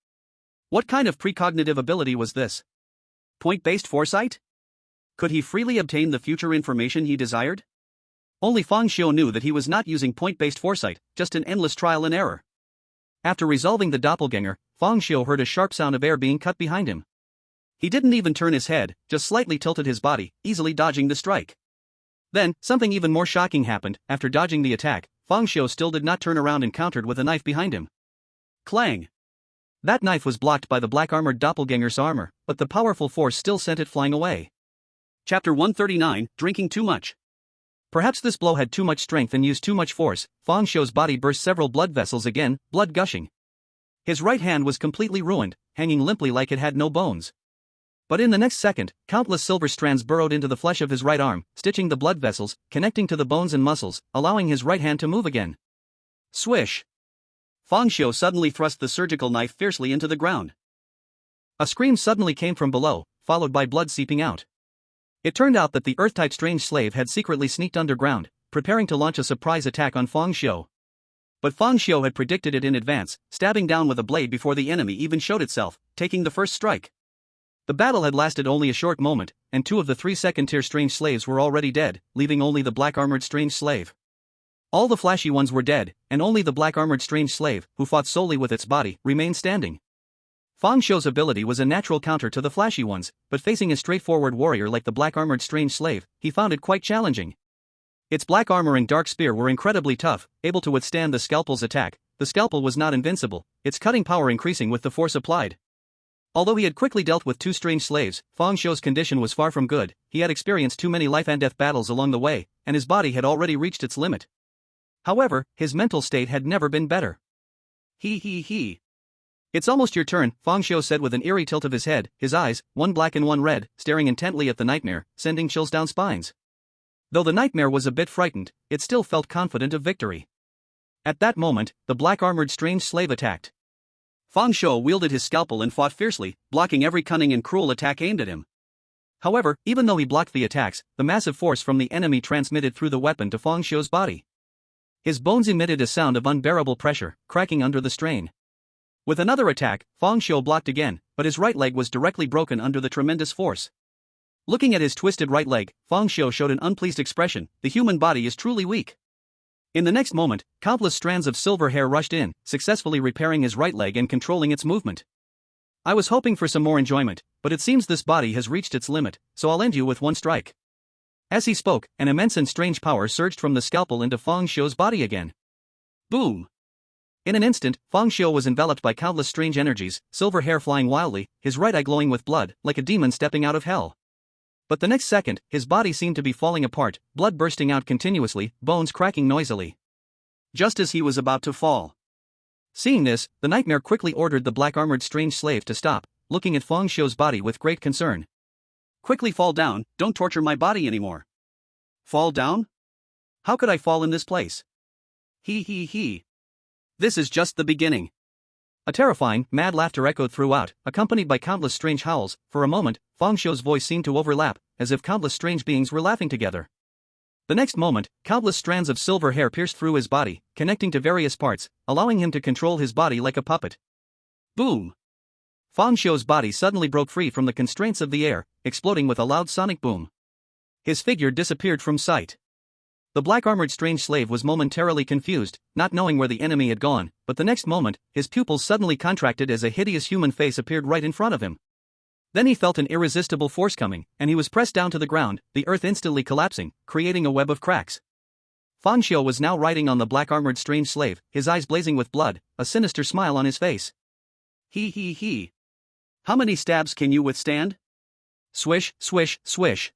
What kind of precognitive ability was this? Point-based foresight? Could he freely obtain the future information he desired? Only Fang Xiu knew that he was not using point-based foresight, just an endless trial and error. After resolving the doppelganger, Fang Xiu heard a sharp sound of air being cut behind him. He didn't even turn his head, just slightly tilted his body, easily dodging the strike. Then, something even more shocking happened. After dodging the attack, Fang Xiu still did not turn around and countered with a knife behind him. Clang! That knife was blocked by the black-armored doppelganger's armor, but the powerful force still sent it flying away. Chapter 139, Drinking Too Much. Perhaps this blow had too much strength and used too much force. Fang Xiu's body burst several blood vessels again, blood gushing. His right hand was completely ruined, hanging limply like it had no bones. But in the next second, countless silver strands burrowed into the flesh of his right arm, stitching the blood vessels, connecting to the bones and muscles, allowing his right hand to move again. Swish! Fang Xiu suddenly thrust the surgical knife fiercely into the ground. A scream suddenly came from below, followed by blood seeping out. It turned out that the Earth-type strange slave had secretly sneaked underground, preparing to launch a surprise attack on Fang Xiu. But Fang Xiu had predicted it in advance, stabbing down with a blade before the enemy even showed itself, taking the first strike. The battle had lasted only a short moment, and 2 of the 3 second-tier strange slaves were already dead, leaving only the black-armored strange slave. All the flashy ones were dead, and only the black-armored strange slave, who fought solely with its body, remained standing. Fang Xiu's ability was a natural counter to the flashy ones, but facing a straightforward warrior like the black-armored strange slave, he found it quite challenging. Its black armor and dark spear were incredibly tough, able to withstand the scalpel's attack. The scalpel was not invincible, its cutting power increasing with the force applied. Although he had quickly dealt with 2 strange slaves, Fang Xiu's condition was far from good. He had experienced too many life-and-death battles along the way, and his body had already reached its limit. However, his mental state had never been better. He. It's almost your turn, Fang Xiu said with an eerie tilt of his head, his eyes, one black and one red, staring intently at the nightmare, sending chills down spines. Though the nightmare was a bit frightened, it still felt confident of victory. At that moment, the black-armored strange slave attacked. Fang Xiu wielded his scalpel and fought fiercely, blocking every cunning and cruel attack aimed at him. However, even though he blocked the attacks, the massive force from the enemy transmitted through the weapon to Fang Xiu's body. His bones emitted a sound of unbearable pressure, cracking under the strain. With another attack, Fang Xiu blocked again, but his right leg was directly broken under the tremendous force. Looking at his twisted right leg, Fang Xiu showed an unpleased expression. The human body is truly weak. In the next moment, countless strands of silver hair rushed in, successfully repairing his right leg and controlling its movement. I was hoping for some more enjoyment, but it seems this body has reached its limit, so I'll end you with one strike. As he spoke, an immense and strange power surged from the scalpel into Fang Xiu's body again. Boom! In an instant, Fang Xiu was enveloped by countless strange energies, silver hair flying wildly, his right eye glowing with blood, like a demon stepping out of hell. But the next second, his body seemed to be falling apart, blood bursting out continuously, bones cracking noisily. Just as he was about to fall. Seeing this, the nightmare quickly ordered the black-armored strange slave to stop, looking at Fang Xiu's body with great concern. Quickly fall down, don't torture my body anymore. Fall down? How could I fall in this place? He. This is just the beginning. A terrifying, mad laughter echoed throughout, accompanied by countless strange howls. For a moment, Fang Xiu's voice seemed to overlap, as if countless strange beings were laughing together. The next moment, countless strands of silver hair pierced through his body, connecting to various parts, allowing him to control his body like a puppet. Boom! Fang Xiu's body suddenly broke free from the constraints of the air, exploding with a loud sonic boom. His figure disappeared from sight. The black-armored strange slave was momentarily confused, not knowing where the enemy had gone, but the next moment, his pupils suddenly contracted as a hideous human face appeared right in front of him. Then he felt an irresistible force coming, and he was pressed down to the ground, the earth instantly collapsing, creating a web of cracks. Fang Xiu was now riding on the black-armored strange slave, his eyes blazing with blood, a sinister smile on his face. He. How many stabs can you withstand? Swish, swish, swish.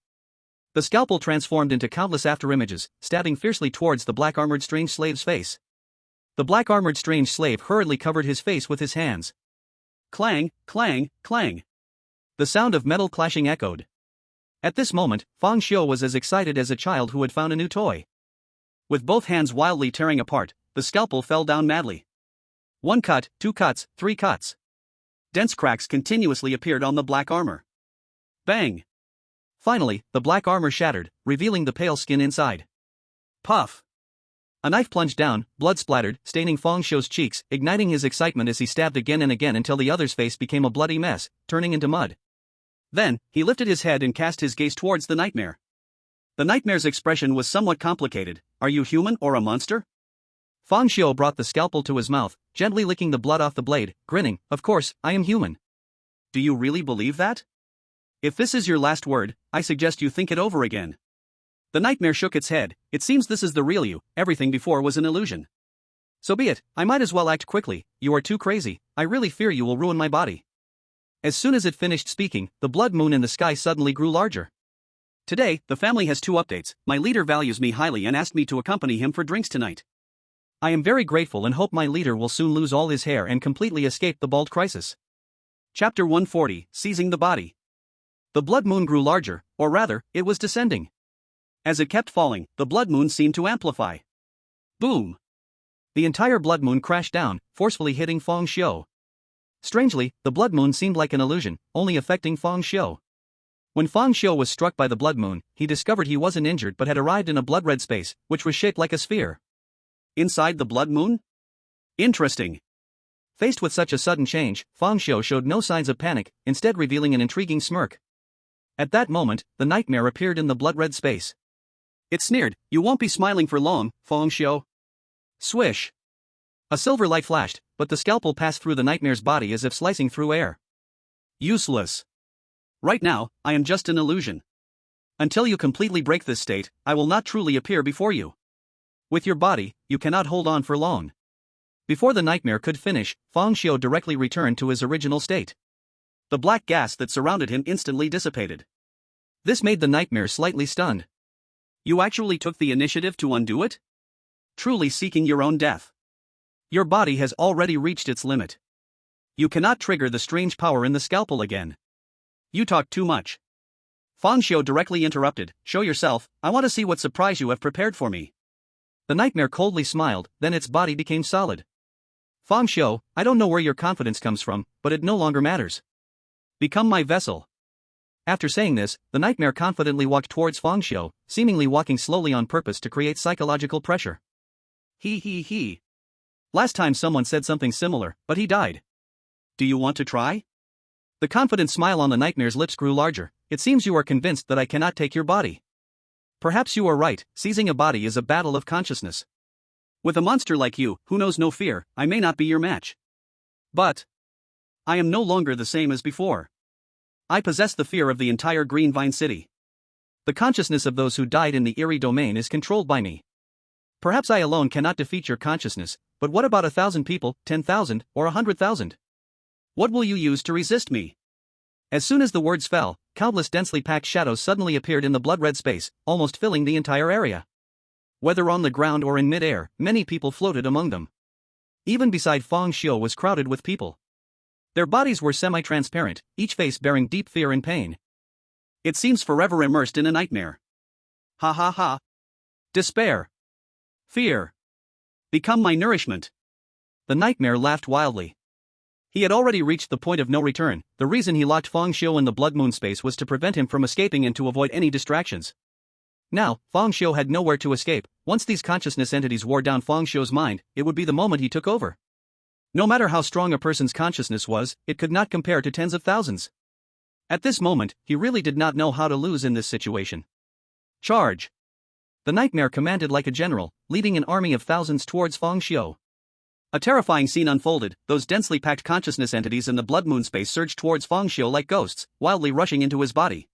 The scalpel transformed into countless afterimages, stabbing fiercely towards the black-armored strange slave's face. The black-armored strange slave hurriedly covered his face with his hands. Clang, clang, clang. The sound of metal clashing echoed. At this moment, Fang Xiu was as excited as a child who had found a new toy. With both hands wildly tearing apart, the scalpel fell down madly. 1 cut, 2 cuts, 3 cuts. Dense cracks continuously appeared on the black armor. Bang! Finally, the black armor shattered, revealing the pale skin inside. Puff! A knife plunged down, blood splattered, staining Fang Xiu's cheeks, igniting his excitement as he stabbed again and again until the other's face became a bloody mess, turning into mud. Then, he lifted his head and cast his gaze towards the nightmare. The nightmare's expression was somewhat complicated. Are you human or a monster? Fang Xiu brought the scalpel to his mouth, gently licking the blood off the blade, grinning. Of course, I am human. Do you really believe that? If this is your last word, I suggest you think it over again. The nightmare shook its head. It seems this is the real you, everything before was an illusion. So be it, I might as well act quickly. You are too crazy, I really fear you will ruin my body. As soon as it finished speaking, the blood moon in the sky suddenly grew larger. Today, the family has 2 updates. My leader values me highly and asked me to accompany him for drinks tonight. I am very grateful and hope my leader will soon lose all his hair and completely escape the bald crisis. Chapter 140, Seizing the Body. The blood moon grew larger, or rather, it was descending. As it kept falling, the blood moon seemed to amplify. Boom! The entire blood moon crashed down, forcefully hitting Fang Xiu. Strangely, the blood moon seemed like an illusion, only affecting Fang Xiu. When Fang Xiu was struck by the blood moon, he discovered he wasn't injured but had arrived in a blood-red space, which was shaped like a sphere. Inside the blood moon? Interesting. Faced with such a sudden change, Fang Xiu showed no signs of panic, instead revealing an intriguing smirk. At that moment, the nightmare appeared in the blood-red space. It sneered, "You won't be smiling for long, Fang Xiu." Swish! A silver light flashed, but the scalpel passed through the nightmare's body as if slicing through air. Useless. Right now, I am just an illusion. Until you completely break this state, I will not truly appear before you. With your body, you cannot hold on for long. Before the nightmare could finish, Fang Xiu directly returned to his original state. The black gas that surrounded him instantly dissipated. This made the nightmare slightly stunned. You actually took the initiative to undo it? Truly seeking your own death. Your body has already reached its limit. You cannot trigger the strange power in the scalpel again. You talk too much. Fang Xiu directly interrupted, "Show yourself, I want to see what surprise you have prepared for me." The nightmare coldly smiled, then its body became solid. Fang Xiu, I don't know where your confidence comes from, but it no longer matters. Become my vessel. After saying this, the nightmare confidently walked towards Fang Xiu, seemingly walking slowly on purpose to create psychological pressure. He. Last time someone said something similar, but he died. Do you want to try? The confident smile on the nightmare's lips grew larger. It seems you are convinced that I cannot take your body. Perhaps you are right, seizing a body is a battle of consciousness. With a monster like you, who knows no fear, I may not be your match. But I am no longer the same as before. I possess the fear of the entire Green Vine City. The consciousness of those who died in the Eerie domain is controlled by me. Perhaps I alone cannot defeat your consciousness, but what about 1,000 people, 10,000, or 100,000? What will you use to resist me? As soon as the words fell, countless densely packed shadows suddenly appeared in the blood-red space, almost filling the entire area. Whether on the ground or in mid-air, many people floated among them. Even beside Fang Xiu was crowded with people. Their bodies were semi-transparent, each face bearing deep fear and pain. It seems forever immersed in a nightmare. Ha ha ha. Despair. Fear. Become my nourishment. The nightmare laughed wildly. He had already reached the point of no return. The reason he locked Fang Xiu in the blood moon space was to prevent him from escaping and to avoid any distractions. Now, Fang Xiu had nowhere to escape. Once these consciousness entities wore down Fang Xiu's mind, it would be the moment he took over. No matter how strong a person's consciousness was, it could not compare to tens of thousands. At this moment, he really did not know how to lose in this situation. Charge! The nightmare commanded like a general, leading an army of thousands towards Fang Xiu. A terrifying scene unfolded. Those densely packed consciousness entities in the blood moon space surged towards Fang Xiu like ghosts, wildly rushing into his body.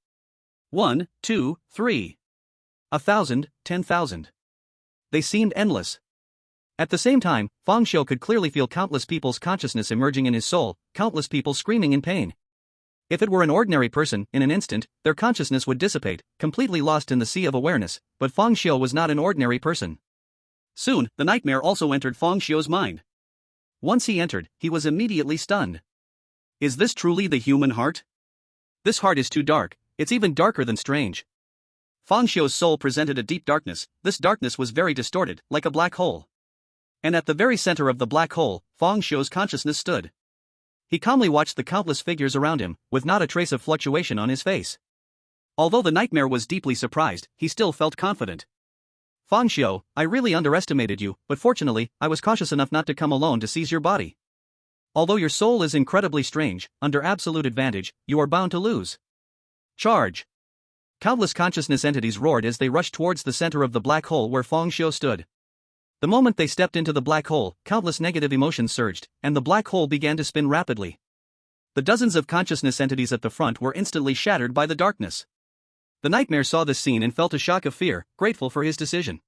1, 2, 3. 1,000, 10,000. They seemed endless. At the same time, Fang Xiu could clearly feel countless people's consciousness emerging in his soul, countless people screaming in pain. If it were an ordinary person, in an instant, their consciousness would dissipate, completely lost in the sea of awareness, but Fang Xiu was not an ordinary person. Soon, the nightmare also entered Fang Xiu's mind. Once he entered, he was immediately stunned. Is this truly the human heart? This heart is too dark, it's even darker than strange. Fang Xiu's soul presented a deep darkness. This darkness was very distorted, like a black hole. And at the very center of the black hole, Fang Xiu's consciousness stood. He calmly watched the countless figures around him, with not a trace of fluctuation on his face. Although the nightmare was deeply surprised, he still felt confident. Fang Xiu, I really underestimated you, but fortunately, I was cautious enough not to come alone to seize your body. Although your soul is incredibly strange, under absolute advantage, you are bound to lose. Charge! Countless consciousness entities roared as they rushed towards the center of the black hole where Fang Xiu stood. The moment they stepped into the black hole, countless negative emotions surged, and the black hole began to spin rapidly. The dozens of consciousness entities at the front were instantly shattered by the darkness. The nightmare saw this scene and felt a shock of fear, grateful for his decision.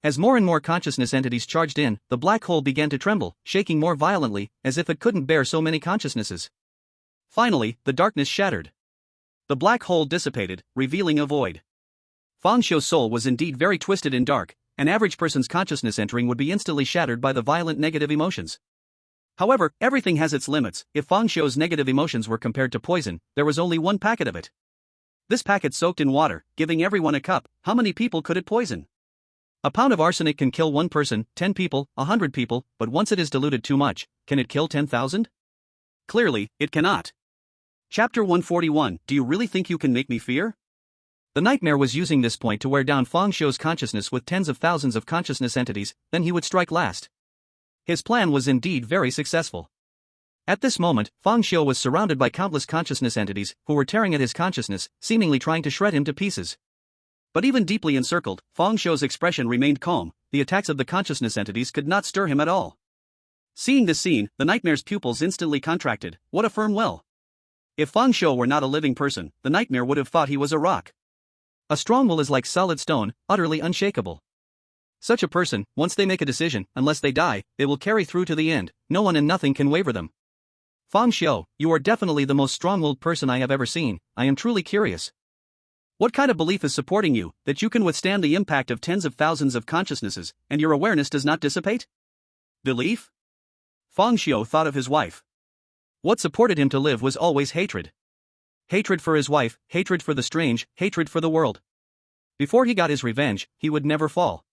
As more and more consciousness entities charged in, the black hole began to tremble, shaking more violently, as if it couldn't bear so many consciousnesses. Finally, the darkness shattered. The black hole dissipated, revealing a void. Fang Xiu's soul was indeed very twisted and dark. An average person's consciousness entering would be instantly shattered by the violent negative emotions. However, everything has its limits. If Fang Xiu's negative emotions were compared to poison, there was only one packet of it. This packet soaked in water, giving everyone a cup. How many people could it poison? A pound of arsenic can kill 1 person, 10 people, 100 people, but once it is diluted too much, can it kill 10,000? Clearly, it cannot. Chapter 141. Do you really think you can make me fear? The nightmare was using this point to wear down Fang Xiu's consciousness with tens of thousands of consciousness entities, then he would strike last. His plan was indeed very successful. At this moment, Fang Xiu was surrounded by countless consciousness entities who were tearing at his consciousness, seemingly trying to shred him to pieces. But even deeply encircled, Fang Xiu's expression remained calm. The attacks of the consciousness entities could not stir him at all. Seeing this scene, the nightmare's pupils instantly contracted. What a firm will! If Fang Xiu were not a living person, the nightmare would have thought he was a rock. A strong will is like solid stone, utterly unshakable. Such a person, once they make a decision, unless they die, they will carry through to the end. No one and nothing can waver them. Fang Xiu, you are definitely the most strong-willed person I have ever seen. I am truly curious. What kind of belief is supporting you, that you can withstand the impact of tens of thousands of consciousnesses, and your awareness does not dissipate? Belief? Fang Xiu thought of his wife. What supported him to live was always hatred. Hatred for his wife, hatred for the strange, hatred for the world. Before he got his revenge, he would never fall.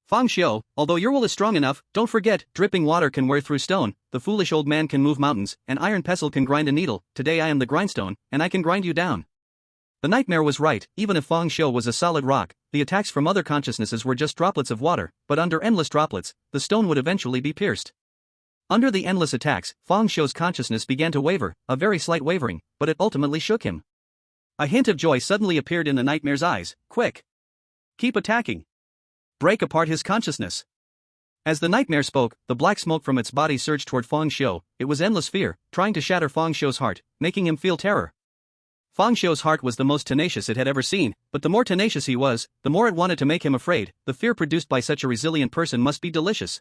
Fang Xiu, although your will is strong enough, don't forget, dripping water can wear through stone, the foolish old man can move mountains, an iron pestle can grind a needle. Today I am the grindstone, and I can grind you down. The nightmare was right. Even if Fang Xiu was a solid rock, the attacks from other consciousnesses were just droplets of water, but under endless droplets, the stone would eventually be pierced. Under the endless attacks, Fang Xiu's consciousness began to waver, a very slight wavering, but it ultimately shook him. A hint of joy suddenly appeared in the nightmare's eyes. Quick! Keep attacking! Break apart his consciousness! As the nightmare spoke, the black smoke from its body surged toward Fang Xiu. It was endless fear, trying to shatter Fang Xiu's heart, making him feel terror. Fang Xiu's heart was the most tenacious it had ever seen, but the more tenacious he was, the more it wanted to make him afraid. The fear produced by such a resilient person must be delicious.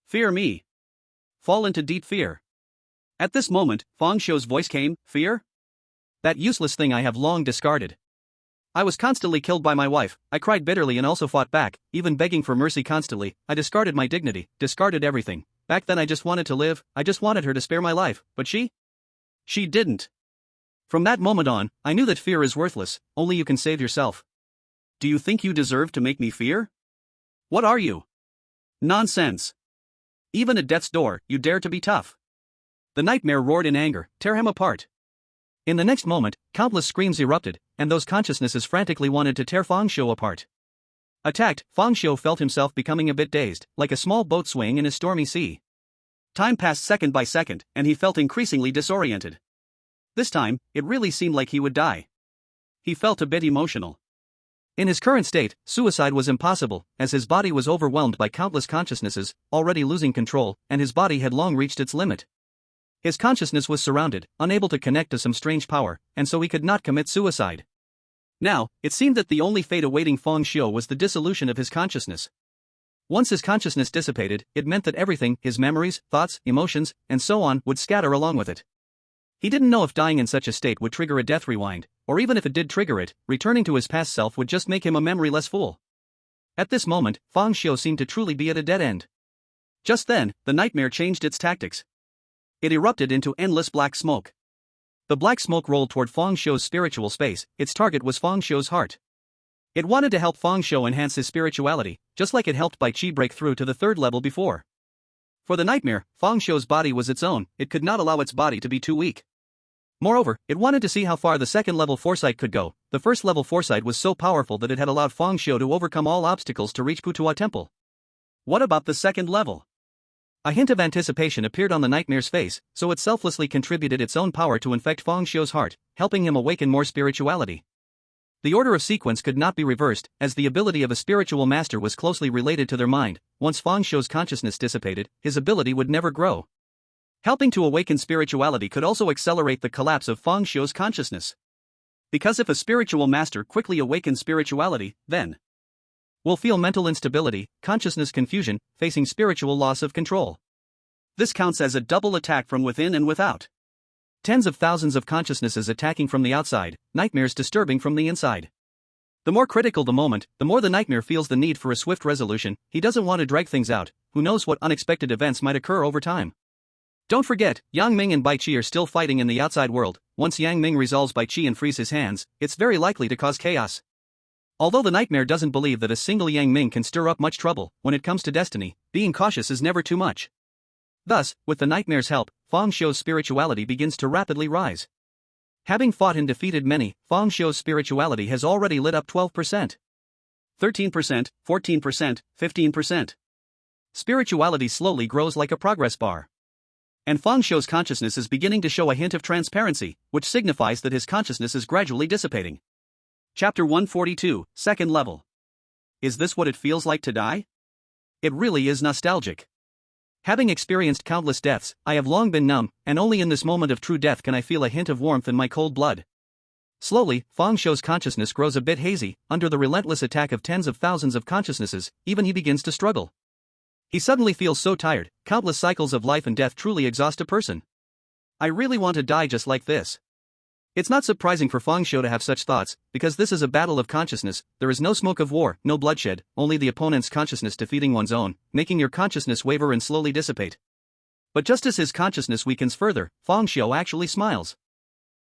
Fear me. Fall into deep fear. At this moment, Fang Xiu's voice came. Fear? That useless thing I have long discarded. I was constantly killed by my wife. I cried bitterly and also fought back, even begging for mercy constantly. I discarded my dignity, discarded everything. Back then I just wanted to live, I just wanted her to spare my life, but she didn't. From that moment on, I knew that fear is worthless, only you can save yourself. Do you think you deserve to make me fear? What are you? Nonsense. Even at death's door, you dare to be tough. The nightmare roared in anger. Tear him apart. In the next moment, countless screams erupted, and those consciousnesses frantically wanted to tear Fang Xiu apart. Attacked, Fang Xiu felt himself becoming a bit dazed, like a small boat swaying in a stormy sea. Time passed second by second, and he felt increasingly disoriented. This time, it really seemed like he would die. He felt a bit emotional. In his current state, suicide was impossible, as his body was overwhelmed by countless consciousnesses, already losing control, and his body had long reached its limit. His consciousness was surrounded, unable to connect to some strange power, and so he could not commit suicide. Now, it seemed that the only fate awaiting Fang Xiu was the dissolution of his consciousness. Once his consciousness dissipated, it meant that everything, his memories, thoughts, emotions, and so on, would scatter along with it. He didn't know if dying in such a state would trigger a death rewind, or even if it did trigger it, returning to his past self would just make him a memoryless fool. At this moment, Fang Xiu seemed to truly be at a dead end. Just then, the nightmare changed its tactics. It erupted into endless black smoke. The black smoke rolled toward Fang Xiu's spiritual space. Its target was Fang Xiu's heart. It wanted to help Fang Xiu enhance his spirituality, just like it helped Bai Qi break through to the third level before. For the nightmare, Fang Xiu's body was its own. It could not allow its body to be too weak. Moreover, it wanted to see how far the second-level foresight could go. The first-level foresight was so powerful that it had allowed Fang Xiu to overcome all obstacles to reach Putua Temple. What about the second level? A hint of anticipation appeared on the nightmare's face, so it selflessly contributed its own power to infect Fang Xiu's heart, helping him awaken more spirituality. The order of sequence could not be reversed, as the ability of a spiritual master was closely related to their mind. Once Fang Xiu's consciousness dissipated, his ability would never grow. Helping to awaken spirituality could also accelerate the collapse of Fang Xiu's consciousness. Because if a spiritual master quickly awakens spirituality, then will feel mental instability, consciousness confusion, facing spiritual loss of control. This counts as a double attack from within and without. Tens of thousands of consciousnesses attacking from the outside, nightmares disturbing from the inside. The more critical the moment, the more the nightmare feels the need for a swift resolution. He doesn't want to drag things out. Who knows what unexpected events might occur over time. Don't forget, Yang Ming and Bai Qi are still fighting in the outside world. Once Yang Ming resolves Bai Qi and frees his hands, it's very likely to cause chaos. Although the nightmare doesn't believe that a single Yang Ming can stir up much trouble, when it comes to destiny, being cautious is never too much. Thus, with the nightmare's help, Fang Xiu's spirituality begins to rapidly rise. Having fought and defeated many, Fang Xiu's spirituality has already lit up 12%. 13%, 14%, 15%. Spirituality slowly grows like a progress bar. And Fang Xiu's consciousness is beginning to show a hint of transparency, which signifies that his consciousness is gradually dissipating. Chapter 142, Second Level. Is this what it feels like to die? It really is nostalgic. Having experienced countless deaths, I have long been numb, and only in this moment of true death can I feel a hint of warmth in my cold blood. Slowly, Fang Xiu's consciousness grows a bit hazy, under the relentless attack of tens of thousands of consciousnesses, even he begins to struggle. He suddenly feels so tired, countless cycles of life and death truly exhaust a person. I really want to die just like this. It's not surprising for Fang Xiu to have such thoughts, because this is a battle of consciousness. There is no smoke of war, no bloodshed, only the opponent's consciousness defeating one's own, making your consciousness waver and slowly dissipate. But just as his consciousness weakens further, Fang Xiu actually smiles.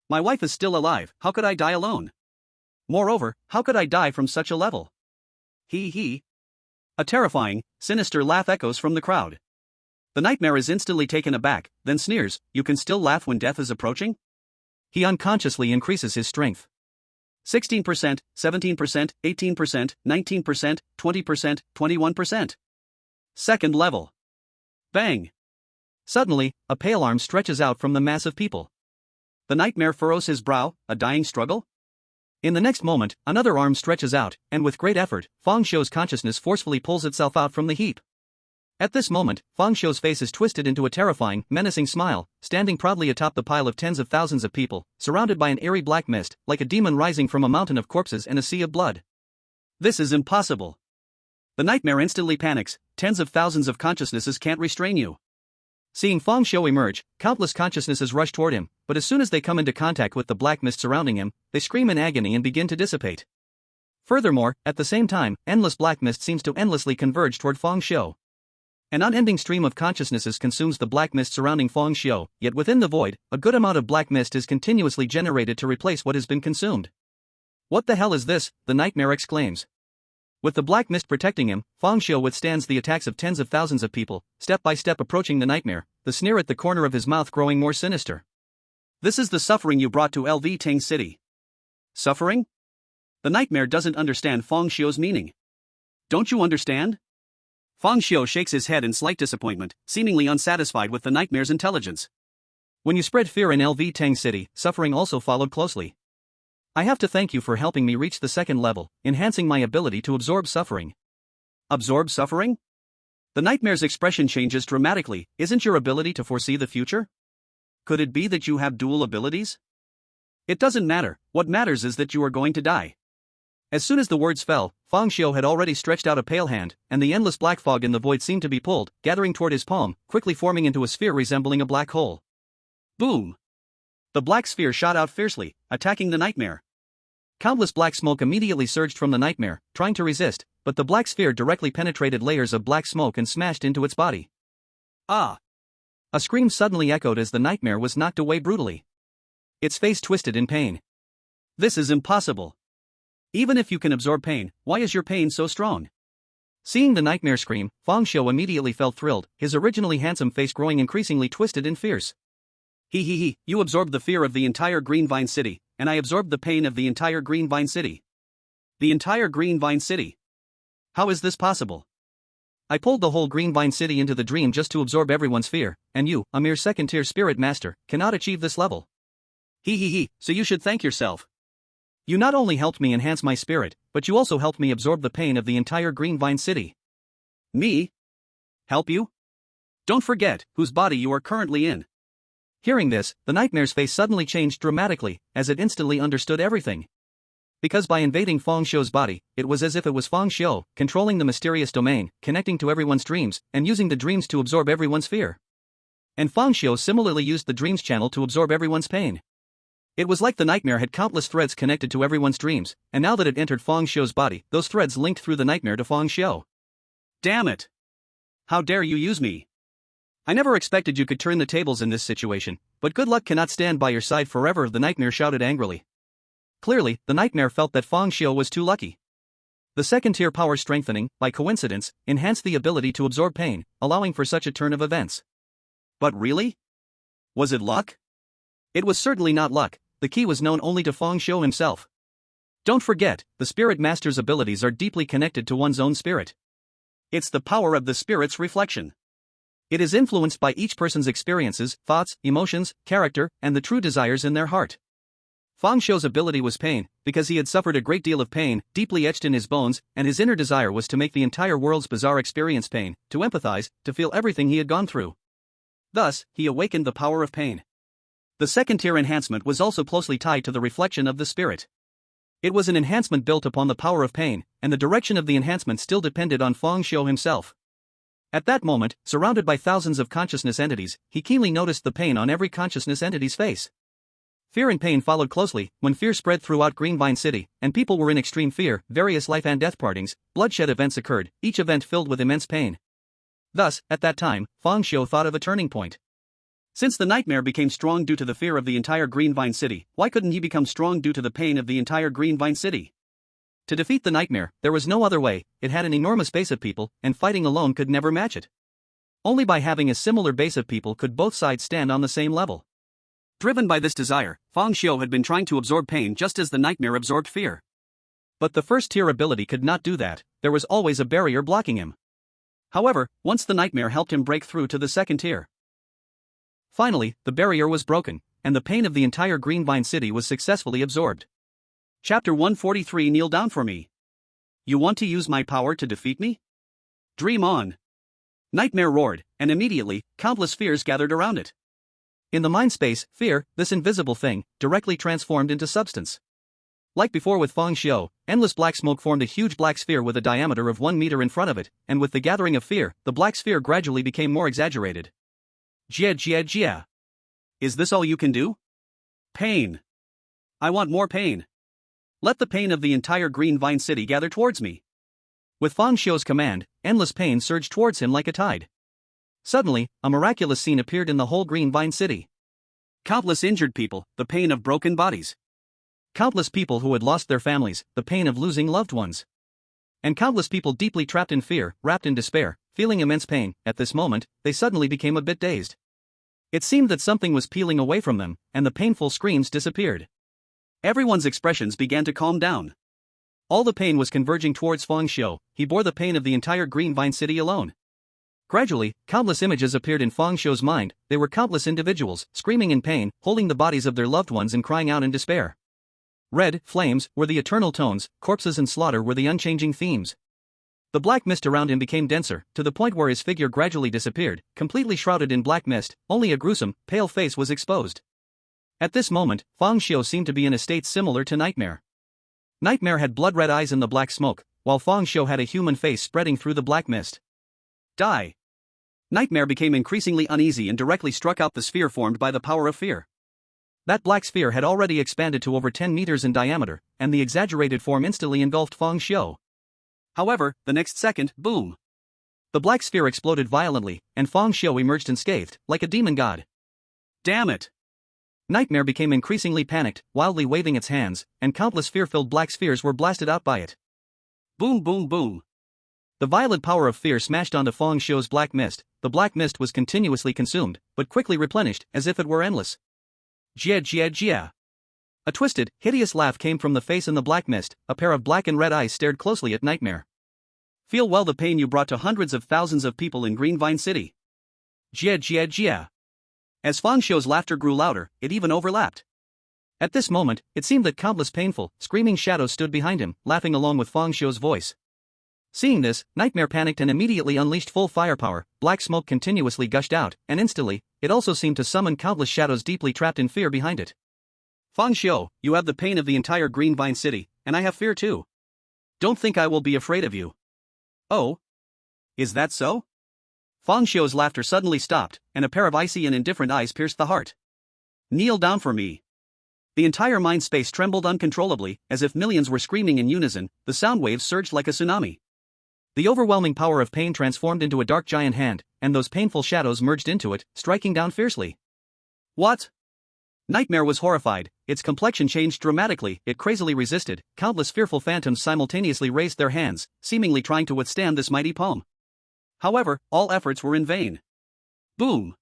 My wife is still alive, how could I die alone? Moreover, how could I die from such a level? He. A terrifying, sinister laugh echoes from the crowd. The nightmare is instantly taken aback, then sneers, you can still laugh when death is approaching? He unconsciously increases his strength. 16%, 17%, 18%, 19%, 20%, 21%. Second level. Bang! Suddenly, a pale arm stretches out from the mass of people. The nightmare furrows his brow, a dying struggle? In the next moment, another arm stretches out, and with great effort, Fang Xiu's consciousness forcefully pulls itself out from the heap. At this moment, Fang Xiu's face is twisted into a terrifying, menacing smile, standing proudly atop the pile of tens of thousands of people, surrounded by an eerie black mist, like a demon rising from a mountain of corpses and a sea of blood. This is impossible. The nightmare instantly panics, tens of thousands of consciousnesses can't restrain you. Seeing Fang Xiu emerge, countless consciousnesses rush toward him, but as soon as they come into contact with the black mist surrounding him, they scream in agony and begin to dissipate. Furthermore, at the same time, endless black mist seems to endlessly converge toward Fang Xiu. An unending stream of consciousnesses consumes the black mist surrounding Fang Xiu, yet within the void, a good amount of black mist is continuously generated to replace what has been consumed. What the hell is this? The nightmare exclaims. With the black mist protecting him, Fang Xiu withstands the attacks of tens of thousands of people, step by step approaching the nightmare, the sneer at the corner of his mouth growing more sinister. This is the suffering you brought to LV Tang City. Suffering? The nightmare doesn't understand Fang Xiu's meaning. Don't you understand? Fang Xiu shakes his head in slight disappointment, seemingly unsatisfied with the nightmare's intelligence. When you spread fear in LV Tang City, suffering also followed closely. I have to thank you for helping me reach the second level, enhancing my ability to absorb suffering. Absorb suffering? The nightmare's expression changes dramatically. Isn't your ability to foresee the future? Could it be that you have dual abilities? It doesn't matter, what matters is that you are going to die. As soon as the words fell, Fang Xiu had already stretched out a pale hand, and the endless black fog in the void seemed to be pulled, gathering toward his palm, quickly forming into a sphere resembling a black hole. Boom! The black sphere shot out fiercely, attacking the nightmare. Countless black smoke immediately surged from the nightmare, trying to resist, but the black sphere directly penetrated layers of black smoke and smashed into its body. Ah! A scream suddenly echoed as the nightmare was knocked away brutally. Its face twisted in pain. This is impossible. Even if you can absorb pain, why is your pain so strong? Seeing the nightmare scream, Fang Xiu immediately felt thrilled, his originally handsome face growing increasingly twisted and fierce. You absorbed the fear of the entire Green Vine City, and I absorbed the pain of the entire Green Vine City. The entire Green Vine City. How is this possible? I pulled the whole Green Vine City into the dream just to absorb everyone's fear, and you, a mere second-tier spirit master, cannot achieve this level. So you should thank yourself. You not only helped me enhance my spirit, but you also helped me absorb the pain of the entire Green Vine City. Me? Help you? Don't forget whose body you are currently in. Hearing this, the nightmare's face suddenly changed dramatically, as it instantly understood everything. Because by invading Fang Xiu's body, it was as if it was Fang Xiu, controlling the mysterious domain, connecting to everyone's dreams, and using the dreams to absorb everyone's fear. And Fang Xiu similarly used the dreams channel to absorb everyone's pain. It was like the nightmare had countless threads connected to everyone's dreams, and now that it entered Fang Xiu's body, those threads linked through the nightmare to Fang Xiu. Damn it! How dare you use me? I never expected you could turn the tables in this situation, but good luck cannot stand by your side forever, the nightmare shouted angrily. Clearly, the nightmare felt that Fang Xiu was too lucky. The second-tier power strengthening, by coincidence, enhanced the ability to absorb pain, allowing for such a turn of events. But really? Was it luck? It was certainly not luck, the key was known only to Feng Xiu himself. Don't forget, the spirit master's abilities are deeply connected to one's own spirit. It's the power of the spirit's reflection. It is influenced by each person's experiences, thoughts, emotions, character, and the true desires in their heart. Feng Xiu's ability was pain, because he had suffered a great deal of pain, deeply etched in his bones, and his inner desire was to make the entire world's bizarre experience pain, to empathize, to feel everything he had gone through. Thus, he awakened the power of pain. The second-tier enhancement was also closely tied to the reflection of the spirit. It was an enhancement built upon the power of pain, and the direction of the enhancement still depended on Feng Xiu himself. At that moment, surrounded by thousands of consciousness entities, he keenly noticed the pain on every consciousness entity's face. Fear and pain followed closely. When fear spread throughout Greenvine City, and people were in extreme fear, various life and death partings, bloodshed events occurred, each event filled with immense pain. Thus, at that time, Feng Xiu thought of a turning point. Since the nightmare became strong due to the fear of the entire Greenvine City, why couldn't he become strong due to the pain of the entire Greenvine City? To defeat the nightmare, there was no other way. It had an enormous base of people, and fighting alone could never match it. Only by having a similar base of people could both sides stand on the same level. Driven by this desire, Feng Xiu had been trying to absorb pain just as the nightmare absorbed fear. But the first-tier ability could not do that. There was always a barrier blocking him. However, once the nightmare helped him break through to the second tier. Finally, the barrier was broken, and the pain of the entire Greenvine City was successfully absorbed. Chapter 143. Kneel down for me. You want to use my power to defeat me? Dream on. Nightmare roared, and immediately, countless fears gathered around it. In the mind space, fear, this invisible thing, directly transformed into substance. Like before with Feng Xiu, endless black smoke formed a huge black sphere with a diameter of 1 meter in front of it, and with the gathering of fear, the black sphere gradually became more exaggerated. Jia jia jia. Is this all you can do? Pain. I want more pain. Let the pain of the entire Greenvine City gather towards me. With Feng Xiu's command, endless pain surged towards him like a tide. Suddenly, a miraculous scene appeared in the whole Greenvine City. Countless injured people, the pain of broken bodies. Countless people who had lost their families, the pain of losing loved ones. And countless people deeply trapped in fear, wrapped in despair, feeling immense pain. At this moment, they suddenly became a bit dazed. It seemed that something was peeling away from them, and the painful screams disappeared. Everyone's expressions began to calm down. All the pain was converging towards Feng Xiu. He bore the pain of the entire Greenvine City alone. Gradually, countless images appeared in Feng Xiu's mind. They were countless individuals, screaming in pain, holding the bodies of their loved ones and crying out in despair. Red, flames, were the eternal tones, corpses and slaughter were the unchanging themes. The black mist around him became denser, to the point where his figure gradually disappeared, completely shrouded in black mist. Only a gruesome, pale face was exposed. At this moment, Feng Xiu seemed to be in a state similar to Nightmare. Nightmare had blood-red eyes in the black smoke, while Feng Xiu had a human face spreading through the black mist. Die. Nightmare became increasingly uneasy and directly struck out the sphere formed by the power of fear. That black sphere had already expanded to over 10 meters in diameter, and the exaggerated form instantly engulfed Feng Xiu. However, the next second, boom. The black sphere exploded violently, and Feng Xiu emerged unscathed, like a demon god. Damn it! Nightmare became increasingly panicked, wildly waving its hands, and countless fear-filled black spheres were blasted out by it. Boom boom boom. The violent power of fear smashed onto Feng Xiu's black mist. The black mist was continuously consumed, but quickly replenished, as if it were endless. Jia jia jia. A twisted, hideous laugh came from the face in the black mist. A pair of black and red eyes stared closely at Nightmare. Feel well the pain you brought to hundreds of thousands of people in Greenvine City. Jia jia jia. As Feng Xiu's laughter grew louder, it even overlapped. At this moment, it seemed that countless painful, screaming shadows stood behind him, laughing along with Feng Xiu's voice. Seeing this, Nightmare panicked and immediately unleashed full firepower. Black smoke continuously gushed out, and instantly, it also seemed to summon countless shadows deeply trapped in fear behind it. Feng Xiu, you have the pain of the entire Greenvine City, and I have fear too. Don't think I will be afraid of you. Oh? Is that so? Feng Xiu's laughter suddenly stopped, and a pair of icy and indifferent eyes pierced the heart. Kneel down for me. The entire mind space trembled uncontrollably, as if millions were screaming in unison. The sound waves surged like a tsunami. The overwhelming power of pain transformed into a dark giant hand, and those painful shadows merged into it, striking down fiercely. What? Nightmare was horrified. Its complexion changed dramatically. It crazily resisted. Countless fearful phantoms simultaneously raised their hands, seemingly trying to withstand this mighty palm. However, all efforts were in vain. Boom!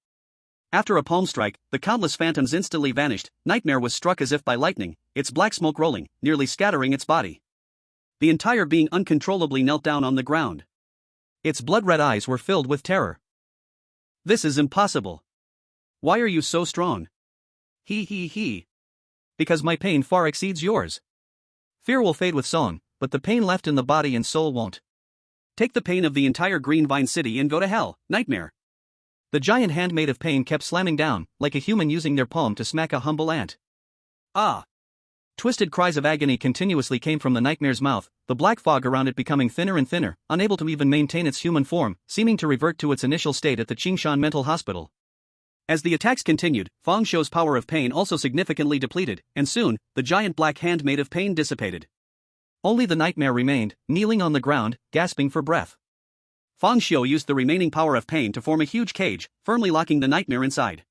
After a palm strike, the countless phantoms instantly vanished. Nightmare was struck as if by lightning, its black smoke rolling, nearly scattering its body. The entire being uncontrollably knelt down on the ground. Its blood-red eyes were filled with terror. This is impossible. Why are you so strong? He. Because my pain far exceeds yours. Fear will fade with song, but the pain left in the body and soul won't. Take the pain of the entire Green Vine City and go to hell, Nightmare. The giant hand made of pain kept slamming down, like a human using their palm to smack a humble ant. Ah! Twisted cries of agony continuously came from the Nightmare's mouth, the black fog around it becoming thinner and thinner, unable to even maintain its human form, seeming to revert to its initial state at the Qingshan Mental Hospital. As the attacks continued, Fang Xiu's power of pain also significantly depleted, and soon, the giant black hand made of pain dissipated. Only the Nightmare remained, kneeling on the ground, gasping for breath. Fang Xiu used the remaining power of pain to form a huge cage, firmly locking the Nightmare inside.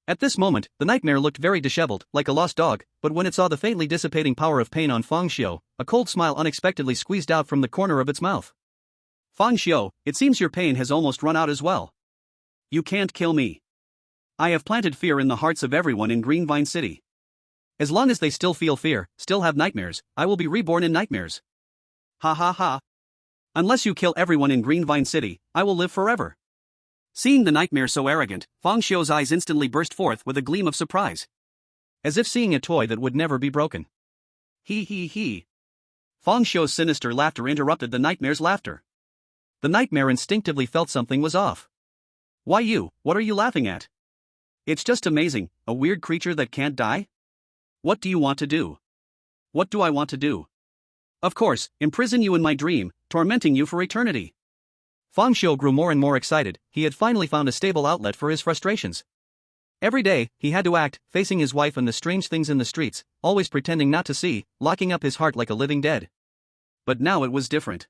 At this moment, the Nightmare looked very disheveled, like a lost dog, but when it saw the faintly dissipating power of pain on Fang Xiu, a cold smile unexpectedly squeezed out from the corner of its mouth. Fang Xiu, it seems your pain has almost run out as well. You can't kill me. I have planted fear in the hearts of everyone in Green Vine City. As long as they still feel fear, still have nightmares, I will be reborn in nightmares. Ha ha ha. Unless you kill everyone in Green Vine City, I will live forever. Seeing the Nightmare so arrogant, Fang Xiu's eyes instantly burst forth with a gleam of surprise. As if seeing a toy that would never be broken. He. Fang Xiu's sinister laughter interrupted the Nightmare's laughter. The Nightmare instinctively felt something was off. Why you, what are you laughing at? It's just amazing, a weird creature that can't die? What do you want to do? What do I want to do? Of course, imprison you in my dream, tormenting you for eternity. Fang Xiu grew more and more excited, he had finally found a stable outlet for his frustrations. Every day, he had to act, facing his wife and the strange things in the streets, always pretending not to see, locking up his heart like a living dead. But now it was different.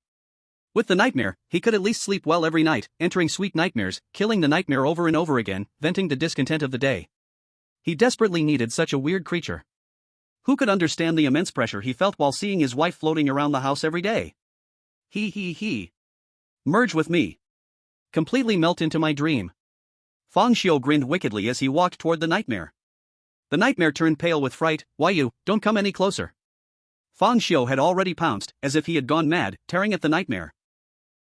With the Nightmare, he could at least sleep well every night, entering sweet nightmares, killing the Nightmare over and over again, venting the discontent of the day. He desperately needed such a weird creature. Who could understand the immense pressure he felt while seeing his wife floating around the house every day? He. Merge with me. Completely melt into my dream. Fang Xiu grinned wickedly as he walked toward the Nightmare. The Nightmare turned pale with fright. Why you, don't come any closer. Fang Xiu had already pounced, as if he had gone mad, tearing at the Nightmare.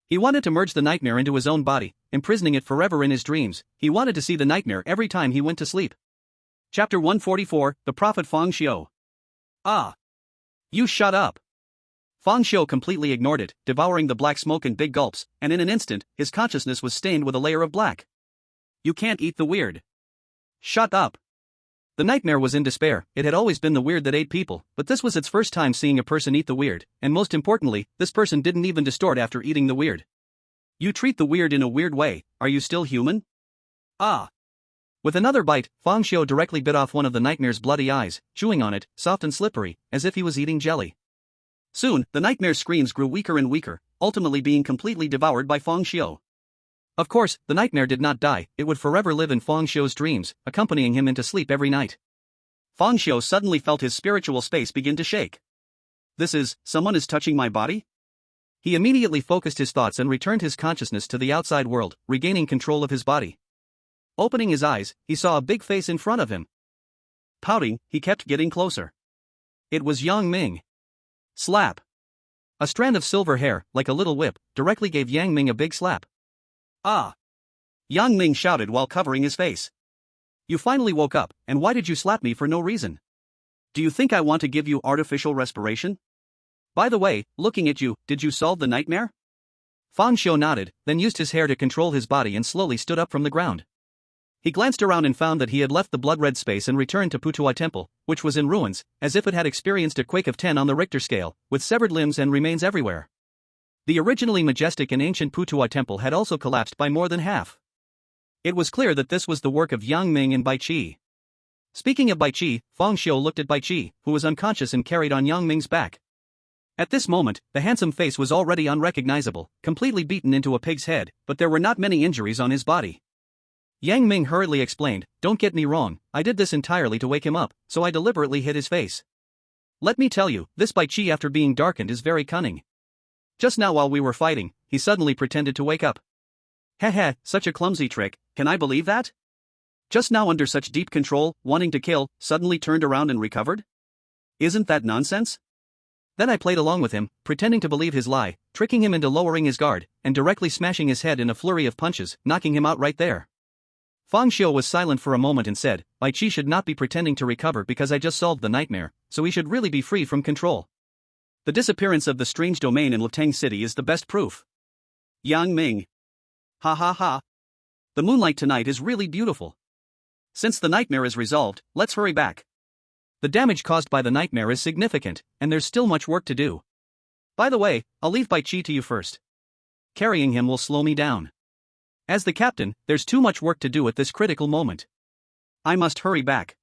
He wanted to merge the Nightmare into his own body, imprisoning it forever in his dreams. He wanted to see the Nightmare every time he went to sleep. Chapter 144, The Prophet Fang Xiu. Ah! You shut up! Fang Xiu completely ignored it, devouring the black smoke in big gulps, and in an instant, his consciousness was stained with a layer of black. You can't eat the weird. Shut up! The Nightmare was in despair. It had always been the weird that ate people, but this was its first time seeing a person eat the weird, and most importantly, this person didn't even distort after eating the weird. You treat the weird in a weird way, are you still human? Ah! With another bite, Fang Xiu directly bit off one of the Nightmare's bloody eyes, chewing on it, soft and slippery, as if he was eating jelly. Soon, the Nightmare's screams grew weaker and weaker, ultimately being completely devoured by Fang Xiu. Of course, the Nightmare did not die, it would forever live in Fang Xiu's dreams, accompanying him into sleep every night. Fang Xiu suddenly felt his spiritual space begin to shake. Someone is touching my body? He immediately focused his thoughts and returned his consciousness to the outside world, regaining control of his body. Opening his eyes, he saw a big face in front of him. Pouting, he kept getting closer. It was Yang Ming. Slap. A strand of silver hair, like a little whip, directly gave Yang Ming a big slap. Ah! Yang Ming shouted while covering his face. You finally woke up, and why did you slap me for no reason? Do you think I want to give you artificial respiration? By the way, looking at you, did you solve the Nightmare? Fang Xiu nodded, then used his hair to control his body and slowly stood up from the ground. He glanced around and found that he had left the blood-red space and returned to Putuai Temple, which was in ruins, as if it had experienced a quake of 10 on the Richter scale, with severed limbs and remains everywhere. The originally majestic and ancient Putuai Temple had also collapsed by more than half. It was clear that this was the work of Yang Ming and Bai Qi. Speaking of Bai Qi, Fang Xiu looked at Bai Qi, who was unconscious and carried on Yang Ming's back. At this moment, the handsome face was already unrecognizable, completely beaten into a pig's head, but there were not many injuries on his body. Yang Ming hurriedly explained, don't get me wrong, I did this entirely to wake him up, so I deliberately hid his face. Let me tell you, this Bai Qi after being darkened is very cunning. Just now while we were fighting, he suddenly pretended to wake up. Heh, such a clumsy trick, can I believe that? Just now under such deep control, wanting to kill, suddenly turned around and recovered? Isn't that nonsense? Then I played along with him, pretending to believe his lie, tricking him into lowering his guard, and directly smashing his head in a flurry of punches, knocking him out right there. Fang Xiu was silent for a moment and said, Bai Qi should not be pretending to recover because I just solved the nightmare, so he should really be free from control. The disappearance of the strange domain in Latang City is the best proof. Yang Ming. Ha ha ha. The moonlight tonight is really beautiful. Since the nightmare is resolved, let's hurry back. The damage caused by the nightmare is significant, and there's still much work to do. By the way, I'll leave Bai Qi to you first. Carrying him will slow me down. As the captain, there's too much work to do at this critical moment. I must hurry back.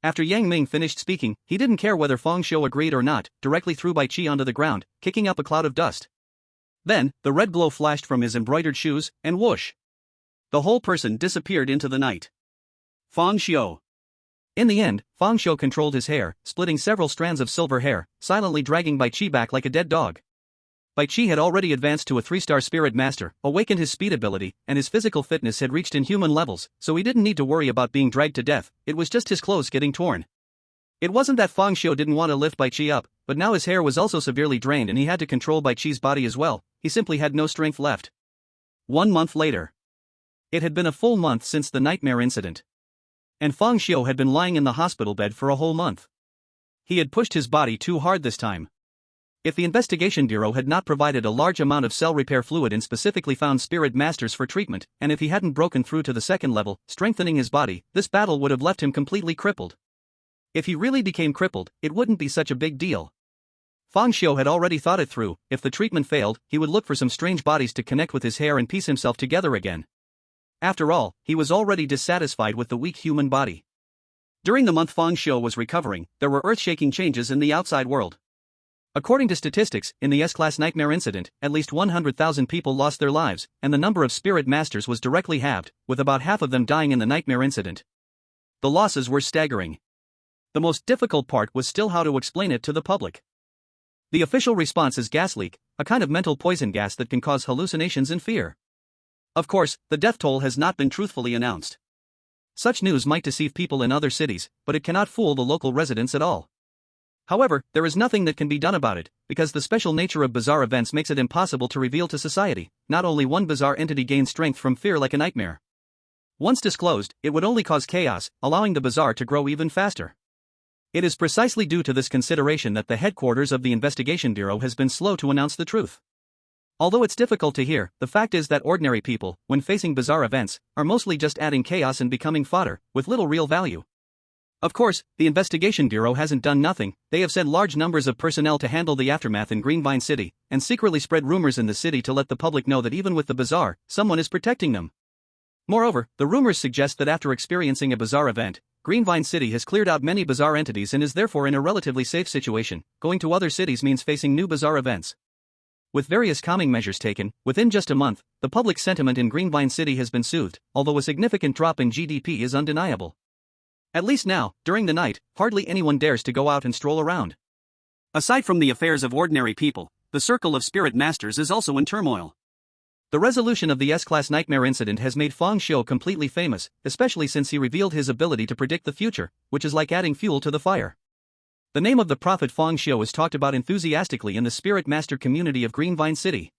After Yang Ming finished speaking, he didn't care whether Fang Xiu agreed or not, directly threw Bai Qi onto the ground, kicking up a cloud of dust. Then, the red glow flashed from his embroidered shoes, and whoosh! The whole person disappeared into the night. Fang Xiu. In the end, Fang Xiu controlled his hair, splitting several strands of silver hair, silently dragging Bai Qi back like a dead dog. Bai Qi had already advanced to a 3-star spirit master, awakened his speed ability, and his physical fitness had reached inhuman levels, so he didn't need to worry about being dragged to death, it was just his clothes getting torn. It wasn't that Fang Xiu didn't want to lift Bai Qi up, but now his hair was also severely drained and he had to control Bai Qi's body as well, he simply had no strength left. 1 month later. It had been a full month since the nightmare incident. And Fang Xiu had been lying in the hospital bed for a whole month. He had pushed his body too hard this time. If the investigation bureau had not provided a large amount of cell repair fluid and specifically found spirit masters for treatment, and if he hadn't broken through to the second level, strengthening his body, this battle would have left him completely crippled. If he really became crippled, it wouldn't be such a big deal. Fang Xiu had already thought it through. If the treatment failed, he would look for some strange bodies to connect with his hair and piece himself together again. After all, he was already dissatisfied with the weak human body. During the month Fang Xiu was recovering, there were earth-shaking changes in the outside world. According to statistics, in the S-Class nightmare incident, at least 100,000 people lost their lives, and the number of spirit masters was directly halved, with about half of them dying in the nightmare incident. The losses were staggering. The most difficult part was still how to explain it to the public. The official response is gas leak, a kind of mental poison gas that can cause hallucinations and fear. Of course, the death toll has not been truthfully announced. Such news might deceive people in other cities, but it cannot fool the local residents at all. However, there is nothing that can be done about it, because the special nature of bizarre events makes it impossible to reveal to society. Not only one bizarre entity gains strength from fear like a nightmare. Once disclosed, it would only cause chaos, allowing the bizarre to grow even faster. It is precisely due to this consideration that the headquarters of the Investigation Bureau has been slow to announce the truth. Although it's difficult to hear, the fact is that ordinary people, when facing bizarre events, are mostly just adding chaos and becoming fodder, with little real value. Of course, the Investigation Bureau hasn't done nothing. They have sent large numbers of personnel to handle the aftermath in Greenvine City, and secretly spread rumors in the city to let the public know that even with the bizarre, someone is protecting them. Moreover, the rumors suggest that after experiencing a bizarre event, Greenvine City has cleared out many bizarre entities and is therefore in a relatively safe situation. Going to other cities means facing new bizarre events. With various calming measures taken, within just a month, the public sentiment in Greenvine City has been soothed, although a significant drop in GDP is undeniable. At least now, during the night, hardly anyone dares to go out and stroll around. Aside from the affairs of ordinary people, the circle of spirit masters is also in turmoil. The resolution of the S-Class nightmare incident has made Fang Xiu completely famous, especially since he revealed his ability to predict the future, which is like adding fuel to the fire. The name of the prophet Fang Xiu is talked about enthusiastically in the spirit master community of Greenvine City.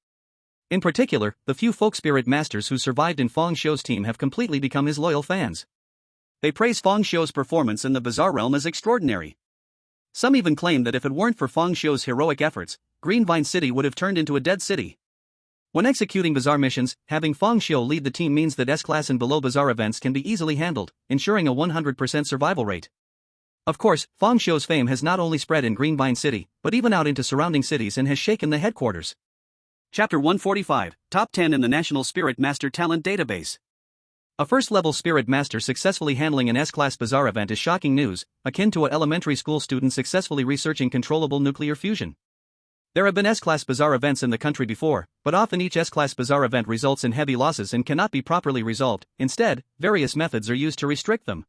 In particular, the few folk spirit masters who survived in Fang Xiu's team have completely become his loyal fans. They praise Fang Xiu's performance in the bizarre realm as extraordinary. Some even claim that if it weren't for Fang Xiu's heroic efforts, Greenvine City would have turned into a dead city. When executing bizarre missions, having Fang Xiu lead the team means that S-Class and below bizarre events can be easily handled, ensuring a 100% survival rate. Of course, Fang Xiu's fame has not only spread in Greenvine City, but even out into surrounding cities and has shaken the headquarters. Chapter 145, Top 10 in the National Spirit Master Talent Database. A first-level spirit master successfully handling an S-Class bizarre event is shocking news, akin to an elementary school student successfully researching controllable nuclear fusion. There have been S-Class bizarre events in the country before, but often each S-Class bizarre event results in heavy losses and cannot be properly resolved. Instead, various methods are used to restrict them.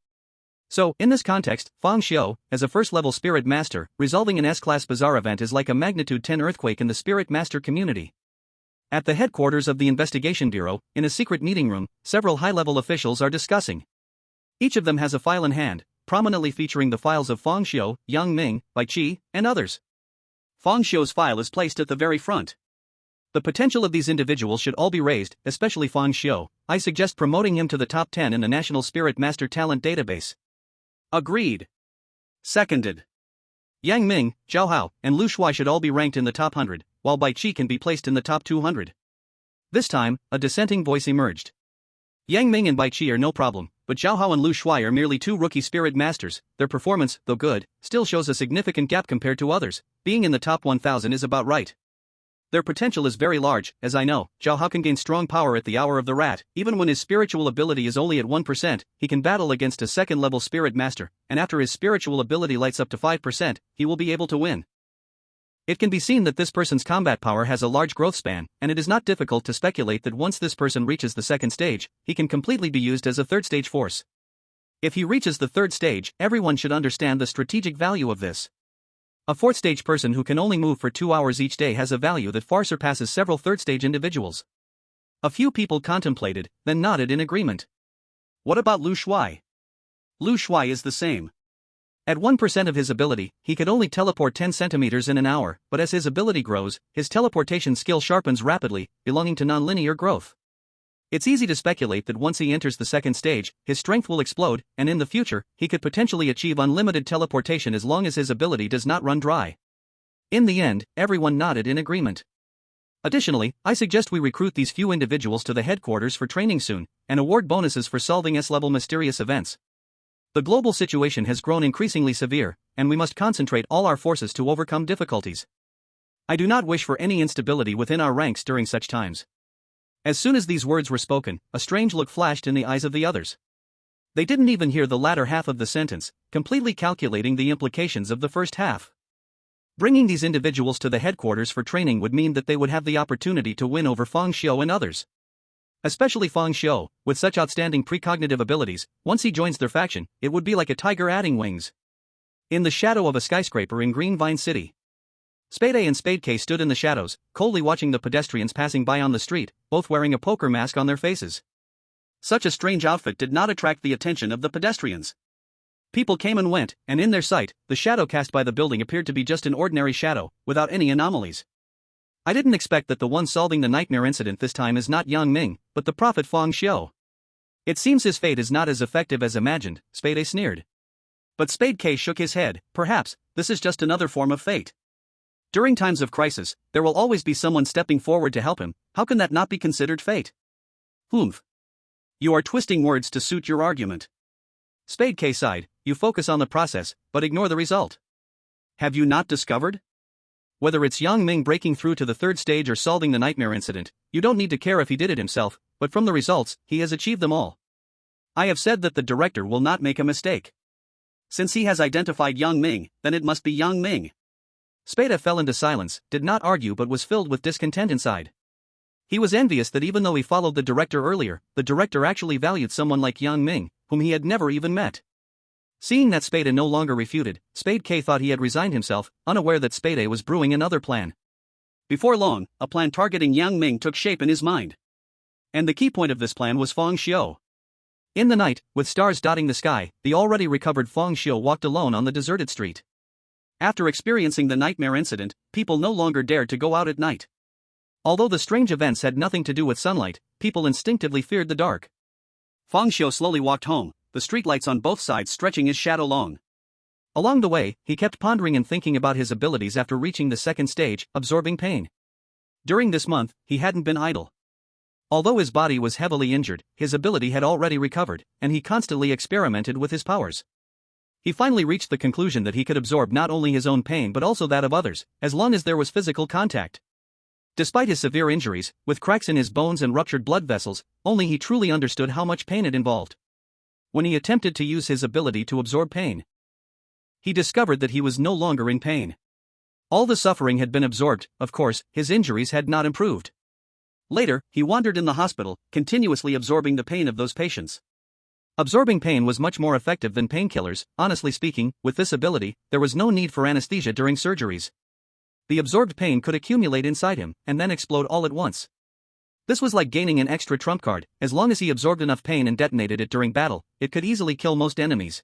So, in this context, Fang Xiu, as a first-level spirit master, resolving an S-Class bizarre event is like a magnitude 10 earthquake in the spirit master community. At the headquarters of the Investigation Bureau, in a secret meeting room, several high-level officials are discussing. Each of them has a file in hand, prominently featuring the files of Fang Xiu, Yang Ming, Bai Qi, and others. Fang Xiu's file is placed at the very front. The potential of these individuals should all be raised, especially Fang Xiu. I suggest promoting him to the top 10 in the National Spirit Master Talent Database. Agreed. Seconded. Yang Ming, Zhao Hao, and Lu Shuai should all be ranked in the top 100, while Bai Qi can be placed in the top 200. This time, a dissenting voice emerged. Yang Ming and Bai Qi are no problem, but Zhao Hao and Lu Shuai are merely two rookie spirit masters. Their performance, though good, still shows a significant gap compared to others. Being in the top 1000 is about right. Their potential is very large, as I know. Zhao Hao can gain strong power at the hour of the rat. Even when his spiritual ability is only at 1%, he can battle against a second-level spirit master, and after his spiritual ability lights up to 5%, he will be able to win. It can be seen that this person's combat power has a large growth span, and it is not difficult to speculate that once this person reaches the second stage, he can completely be used as a third-stage force. If he reaches the third stage, everyone should understand the strategic value of this. A fourth-stage person who can only move for 2 hours each day has a value that far surpasses several third-stage individuals. A few people contemplated, then nodded in agreement. What about Lu Shuai? Lu Shuai is the same. At 1% of his ability, he could only teleport 10 centimeters in an hour, but as his ability grows, his teleportation skill sharpens rapidly, belonging to non-linear growth. It's easy to speculate that once he enters the second stage, his strength will explode, and in the future, he could potentially achieve unlimited teleportation as long as his ability does not run dry. In the end, everyone nodded in agreement. Additionally, I suggest we recruit these few individuals to the headquarters for training soon, and award bonuses for solving S-level mysterious events. The global situation has grown increasingly severe, and we must concentrate all our forces to overcome difficulties. I do not wish for any instability within our ranks during such times. As soon as these words were spoken, a strange look flashed in the eyes of the others. They didn't even hear the latter half of the sentence, completely calculating the implications of the first half. Bringing these individuals to the headquarters for training would mean that they would have the opportunity to win over Fang Xiu and others. Especially Fang Xiu, with such outstanding precognitive abilities, once he joins their faction, it would be like a tiger adding wings. In the shadow of a skyscraper in Green Vine City, Spade A and Spade K stood in the shadows, coldly watching the pedestrians passing by on the street, both wearing a poker mask on their faces. Such a strange outfit did not attract the attention of the pedestrians. People came and went, and in their sight, the shadow cast by the building appeared to be just an ordinary shadow, without any anomalies. I didn't expect that the one solving the nightmare incident this time is not Yang Ming, but the prophet Fang Xiu. It seems his fate is not as effective as imagined, Spade A sneered. But Spade K shook his head. Perhaps, this is just another form of fate. During times of crisis, there will always be someone stepping forward to help him. How can that not be considered fate? Humph. You are twisting words to suit your argument. Spade K sighed. You focus on the process, but ignore the result. Have you not discovered? Whether it's Yang Ming breaking through to the third stage or solving the nightmare incident, you don't need to care if he did it himself, but from the results, he has achieved them all. I have said that the director will not make a mistake. Since he has identified Yang Ming, then it must be Yang Ming. Spada fell into silence, did not argue but was filled with discontent inside. He was envious that even though he followed the director earlier, the director actually valued someone like Yang Ming, whom he had never even met. Seeing that Spada no longer refuted, Spade K thought he had resigned himself, unaware that Spada was brewing another plan. Before long, a plan targeting Yang Ming took shape in his mind. And the key point of this plan was Fang Xiu. In the night, with stars dotting the sky, the already recovered Fang Xiu walked alone on the deserted street. After experiencing the nightmare incident, people no longer dared to go out at night. Although the strange events had nothing to do with sunlight, people instinctively feared the dark. Fang Xiu slowly walked home, the streetlights on both sides stretching his shadow long. Along the way, he kept pondering and thinking about his abilities after reaching the second stage, absorbing pain. During this month, he hadn't been idle. Although his body was heavily injured, his ability had already recovered, and he constantly experimented with his powers. He finally reached the conclusion that he could absorb not only his own pain but also that of others, as long as there was physical contact. Despite his severe injuries, with cracks in his bones and ruptured blood vessels, only he truly understood how much pain it involved. When he attempted to use his ability to absorb pain, he discovered that he was no longer in pain. All the suffering had been absorbed. Of course, his injuries had not improved. Later, he wandered in the hospital, continuously absorbing the pain of those patients. Absorbing pain was much more effective than painkillers. Honestly speaking, with this ability, there was no need for anesthesia during surgeries. The absorbed pain could accumulate inside him, and then explode all at once. This was like gaining an extra trump card. As long as he absorbed enough pain and detonated it during battle, it could easily kill most enemies.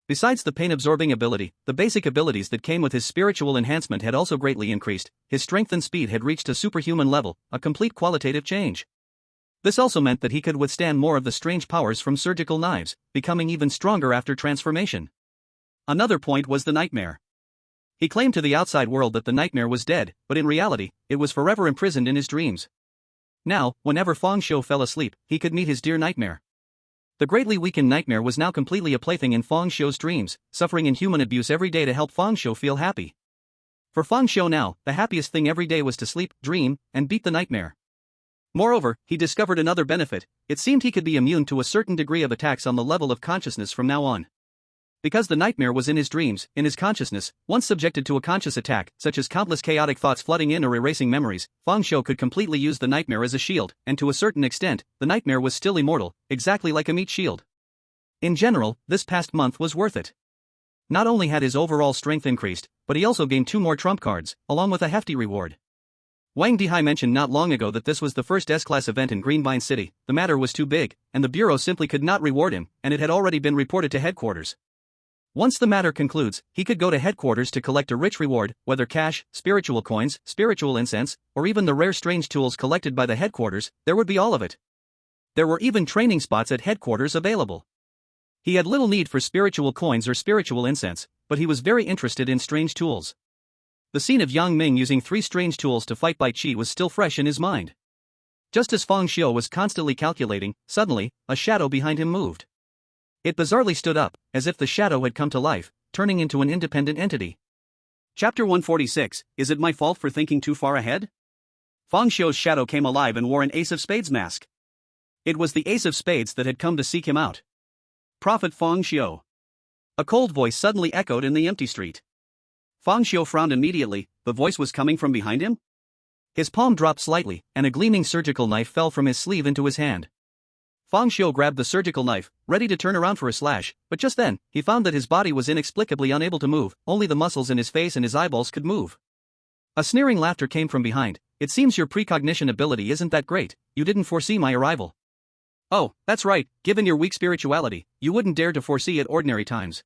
Besides the pain-absorbing ability, the basic abilities that came with his spiritual enhancement had also greatly increased. His strength and speed had reached a superhuman level, a complete qualitative change. This also meant that he could withstand more of the strange powers from surgical knives, becoming even stronger after transformation. Another point was the nightmare. He claimed to the outside world that the nightmare was dead, but in reality, it was forever imprisoned in his dreams. Now, whenever Fang Xiu fell asleep, he could meet his dear nightmare. The greatly weakened nightmare was now completely a plaything in Fang Xiu's dreams, suffering inhuman abuse every day to help Fang Xiu feel happy. For Fang Xiu now, the happiest thing every day was to sleep, dream, and beat the nightmare. Moreover, he discovered another benefit. It seemed he could be immune to a certain degree of attacks on the level of consciousness from now on. Because the nightmare was in his dreams, in his consciousness, once subjected to a conscious attack, such as countless chaotic thoughts flooding in or erasing memories, Fang Xiu could completely use the nightmare as a shield, and to a certain extent, the nightmare was still immortal, exactly like a meat shield. In general, this past month was worth it. Not only had his overall strength increased, but he also gained 2 more trump cards, along with a hefty reward. Wang Dihai mentioned not long ago that this was the first S-Class event in Greenvine City. The matter was too big, and the Bureau simply could not reward him, and it had already been reported to headquarters. Once the matter concludes, he could go to headquarters to collect a rich reward, whether cash, spiritual coins, spiritual incense, or even the rare strange tools collected by the headquarters, there would be all of it. There were even training spots at headquarters available. He had little need for spiritual coins or spiritual incense, but he was very interested in strange tools. The scene of Yang Ming using 3 strange tools to fight Bai Qi was still fresh in his mind. Just as Fang Xiu was constantly calculating, suddenly, a shadow behind him moved. It bizarrely stood up, as if the shadow had come to life, turning into an independent entity. Chapter 146, Is it my fault for thinking too far ahead? Fang Xiu's shadow came alive and wore an Ace of Spades mask. It was the Ace of Spades that had come to seek him out. Prophet Fang Xiu. A cold voice suddenly echoed in the empty street. Fang Xiu frowned immediately. The voice was coming from behind him? His palm dropped slightly, and a gleaming surgical knife fell from his sleeve into his hand. Fang Xiu grabbed the surgical knife, ready to turn around for a slash, but just then, he found that his body was inexplicably unable to move, only the muscles in his face and his eyeballs could move. A sneering laughter came from behind. It seems your precognition ability isn't that great, you didn't foresee my arrival. Oh, that's right, given your weak spirituality, you wouldn't dare to foresee at ordinary times.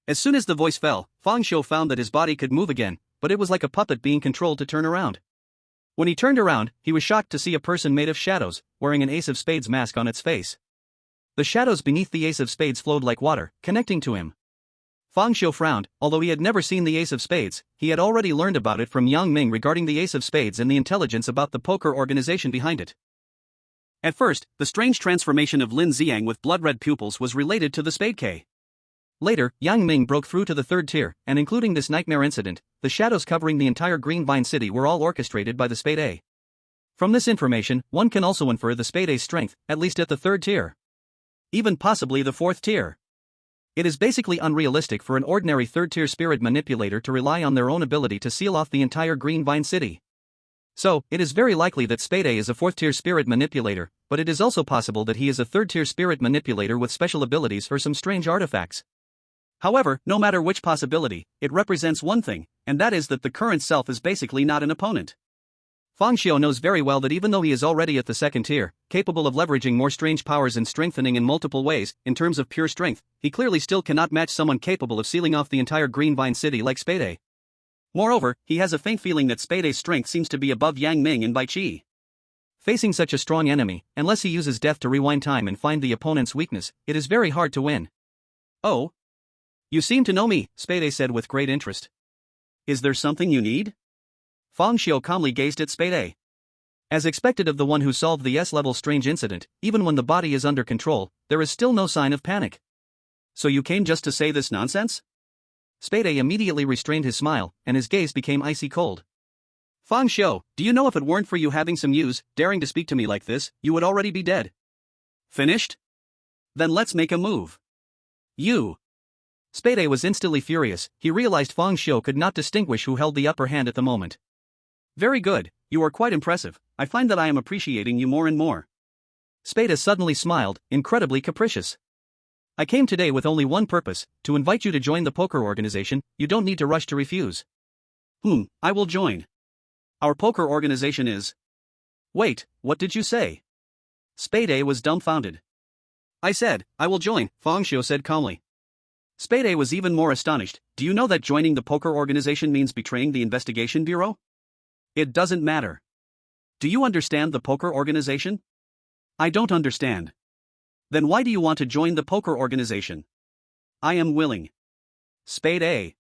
As soon as the voice fell, Fang Xiu found that his body could move again, but it was like a puppet being controlled to turn around. When he turned around, he was shocked to see a person made of shadows, wearing an Ace of Spades mask on its face. The shadows beneath the Ace of Spades flowed like water, connecting to him. Fang Xiu frowned. Although he had never seen the Ace of Spades, he had already learned about it from Yang Ming regarding the Ace of Spades and the intelligence about the poker organization behind it. At first, the strange transformation of Lin Xiang with blood-red pupils was related to the Spade K. Later, Yang Ming broke through to the 3rd tier, and including this nightmare incident, the shadows covering the entire Greenvine City were all orchestrated by the Spade A. From this information, one can also infer the Spade A's strength, at least at the 3rd tier. Even possibly the 4th tier. It is basically unrealistic for an ordinary 3rd tier spirit manipulator to rely on their own ability to seal off the entire Greenvine City. So, it is very likely that Spade A is a 4th tier spirit manipulator, but it is also possible that he is a 3rd tier spirit manipulator with special abilities or some strange artifacts. However, no matter which possibility, it represents one thing, and that is that the current self is basically not an opponent. Fang Xiu knows very well that even though he is already at the 2nd tier, capable of leveraging more strange powers and strengthening in multiple ways, in terms of pure strength, he clearly still cannot match someone capable of sealing off the entire Greenvine City like Spade A. Moreover, he has a faint feeling that Spade A's strength seems to be above Yang Ming and Bai Qi. Facing such a strong enemy, unless he uses death to rewind time and find the opponent's weakness, it is very hard to win. Oh? You seem to know me, Spade A said with great interest. Is there something you need? Fang Xiu calmly gazed at Spade A. As expected of the one who solved the S-level strange incident, even when the body is under control, there is still no sign of panic. So you came just to say this nonsense? Spade A immediately restrained his smile, and his gaze became icy cold. Fang Xiu, do you know if it weren't for you having some use, daring to speak to me like this, you would already be dead? Finished? Then let's make a move. You. Spade A was instantly furious. He realized Fang Xiu could not distinguish who held the upper hand at the moment. Very good, you are quite impressive. I find that I am appreciating you more and more. Spade A suddenly smiled, incredibly capricious. I came today with only one purpose, to invite you to join the poker organization. You don't need to rush to refuse. I will join. Our poker organization is... Wait, what did you say? Spade A was dumbfounded. I said, I will join, Fang Xiu said calmly. Spade A was even more astonished. Do you know that joining the poker organization means betraying the investigation bureau? It doesn't matter. Do you understand the poker organization? I don't understand. Then why do you want to join the poker organization? I am willing. Spade A.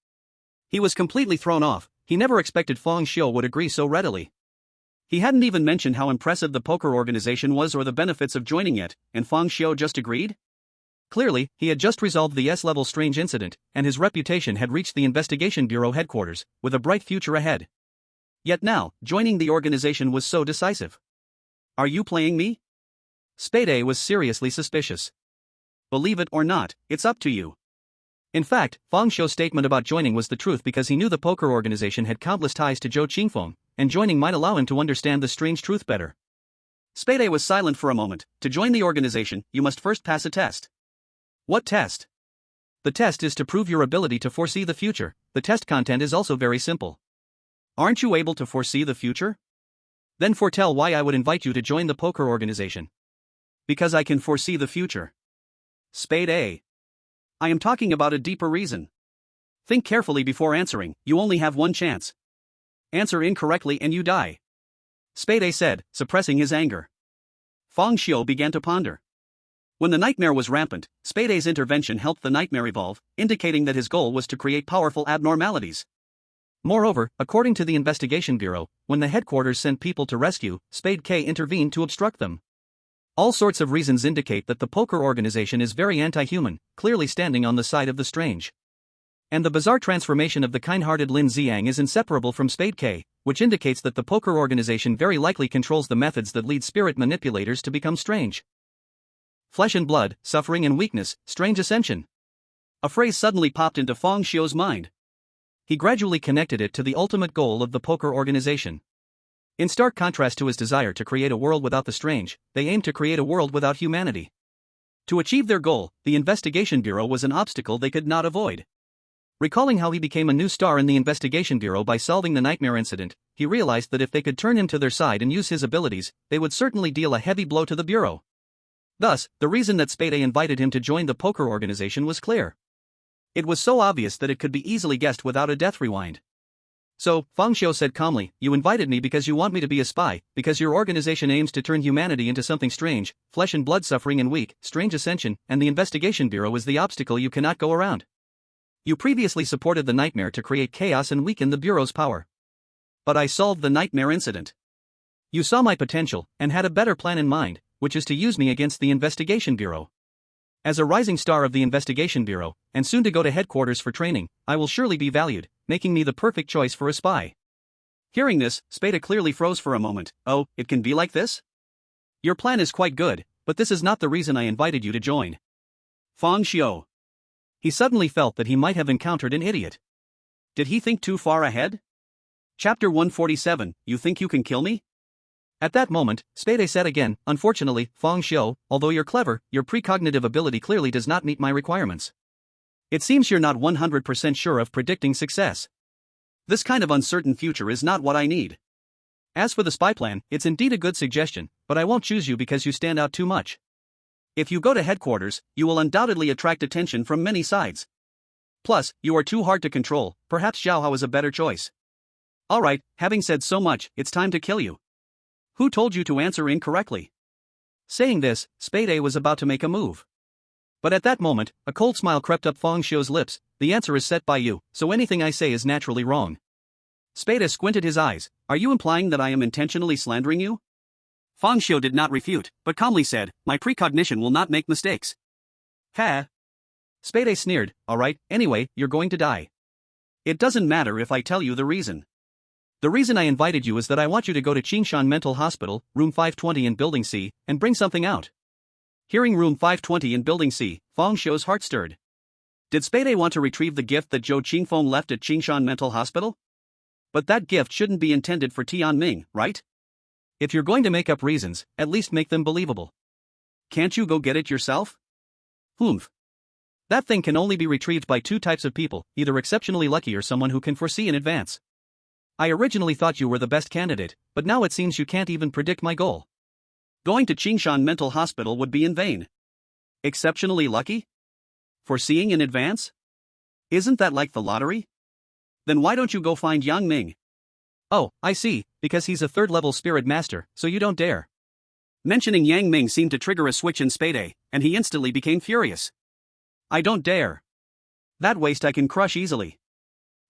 He was completely thrown off. He never expected Fang Xiu would agree so readily. He hadn't even mentioned how impressive the poker organization was or the benefits of joining it, and Fang Xiu just agreed? Clearly, he had just resolved the S-level strange incident, and his reputation had reached the investigation bureau headquarters, with a bright future ahead. Yet now, joining the organization was so decisive. Are you playing me? Spade A was seriously suspicious. Believe it or not, it's up to you. In fact, Fang Xiu's statement about joining was the truth because he knew the poker organization had countless ties to Zhou Qingfeng, and joining might allow him to understand the strange truth better. Spade A was silent for a moment. To join the organization, you must first pass a test. What test? The test is to prove your ability to foresee the future. The test content is also very simple. Aren't you able to foresee the future? Then foretell why I would invite you to join the poker organization. Because I can foresee the future. Spade A. I am talking about a deeper reason. Think carefully before answering, you only have one chance. Answer incorrectly and you die. Spade A said, suppressing his anger. Fang Xiu began to ponder. When the nightmare was rampant, Spade A's intervention helped the nightmare evolve, indicating that his goal was to create powerful abnormalities. Moreover, according to the investigation bureau, when the headquarters sent people to rescue, Spade K intervened to obstruct them. All sorts of reasons indicate that the poker organization is very anti-human, clearly standing on the side of the strange. And the bizarre transformation of the kind-hearted Lin Xiang is inseparable from Spade K, which indicates that the poker organization very likely controls the methods that lead spirit manipulators to become strange. Flesh and blood, suffering and weakness, strange ascension. A phrase suddenly popped into Fang Xiu's mind. He gradually connected it to the ultimate goal of the poker organization. In stark contrast to his desire to create a world without the strange, they aimed to create a world without humanity. To achieve their goal, the investigation bureau was an obstacle they could not avoid. Recalling how he became a new star in the investigation bureau by solving the nightmare incident, he realized that if they could turn him to their side and use his abilities, they would certainly deal a heavy blow to the bureau. Thus, the reason that Spade A invited him to join the poker organization was clear. It was so obvious that it could be easily guessed without a death rewind. So, Fang Xiu said calmly, you invited me because you want me to be a spy, because your organization aims to turn humanity into something strange, flesh and blood suffering and weak, strange ascension, and the investigation bureau is the obstacle you cannot go around. You previously supported the nightmare to create chaos and weaken the bureau's power. But I solved the nightmare incident. You saw my potential, and had a better plan in mind, which is to use me against the investigation bureau. As a rising star of the investigation bureau, and soon to go to headquarters for training, I will surely be valued, making me the perfect choice for a spy. Hearing this, Spade clearly froze for a moment. Oh, it can be like this? Your plan is quite good, but this is not the reason I invited you to join. Fang Xiu. He suddenly felt that he might have encountered an idiot. Did he think too far ahead? Chapter 147, You Think You Can Kill Me? At that moment, Spade said again, unfortunately, Fang Xiu, although you're clever, your precognitive ability clearly does not meet my requirements. It seems you're not 100% sure of predicting success. This kind of uncertain future is not what I need. As for the spy plan, it's indeed a good suggestion, but I won't choose you because you stand out too much. If you go to headquarters, you will undoubtedly attract attention from many sides. Plus, you are too hard to control, perhaps Xiao Hao is a better choice. Alright, having said so much, it's time to kill you. Who told you to answer incorrectly? Saying this, Spade A was about to make a move. But at that moment, a cold smile crept up Fang Xiu's lips. The answer is set by you, so anything I say is naturally wrong. Spade A squinted his eyes. Are you implying that I am intentionally slandering you? Fang Xiu did not refute, but calmly said, my precognition will not make mistakes. Ha! Spade A sneered, alright, anyway, you're going to die. It doesn't matter if I tell you the reason. The reason I invited you is that I want you to go to Qingshan Mental Hospital, room 520 in Building C, and bring something out. Hearing room 520 in Building C, Fang Xiu's heart stirred. Did Spade want to retrieve the gift that Zhou Qingfeng left at Qingshan Mental Hospital? But that gift shouldn't be intended for Tianming, right? If you're going to make up reasons, at least make them believable. Can't you go get it yourself? Humph. That thing can only be retrieved by two types of people, either exceptionally lucky or someone who can foresee in advance. I originally thought you were the best candidate, but now it seems you can't even predict my goal. Going to Qingshan Mental Hospital would be in vain. Exceptionally lucky? Foreseeing in advance? Isn't that like the lottery? Then why don't you go find Yang Ming? Oh, I see, because he's a third-level spirit master, so you don't dare. Mentioning Yang Ming seemed to trigger a switch in Spade, and he instantly became furious. I don't dare. That waste I can crush easily.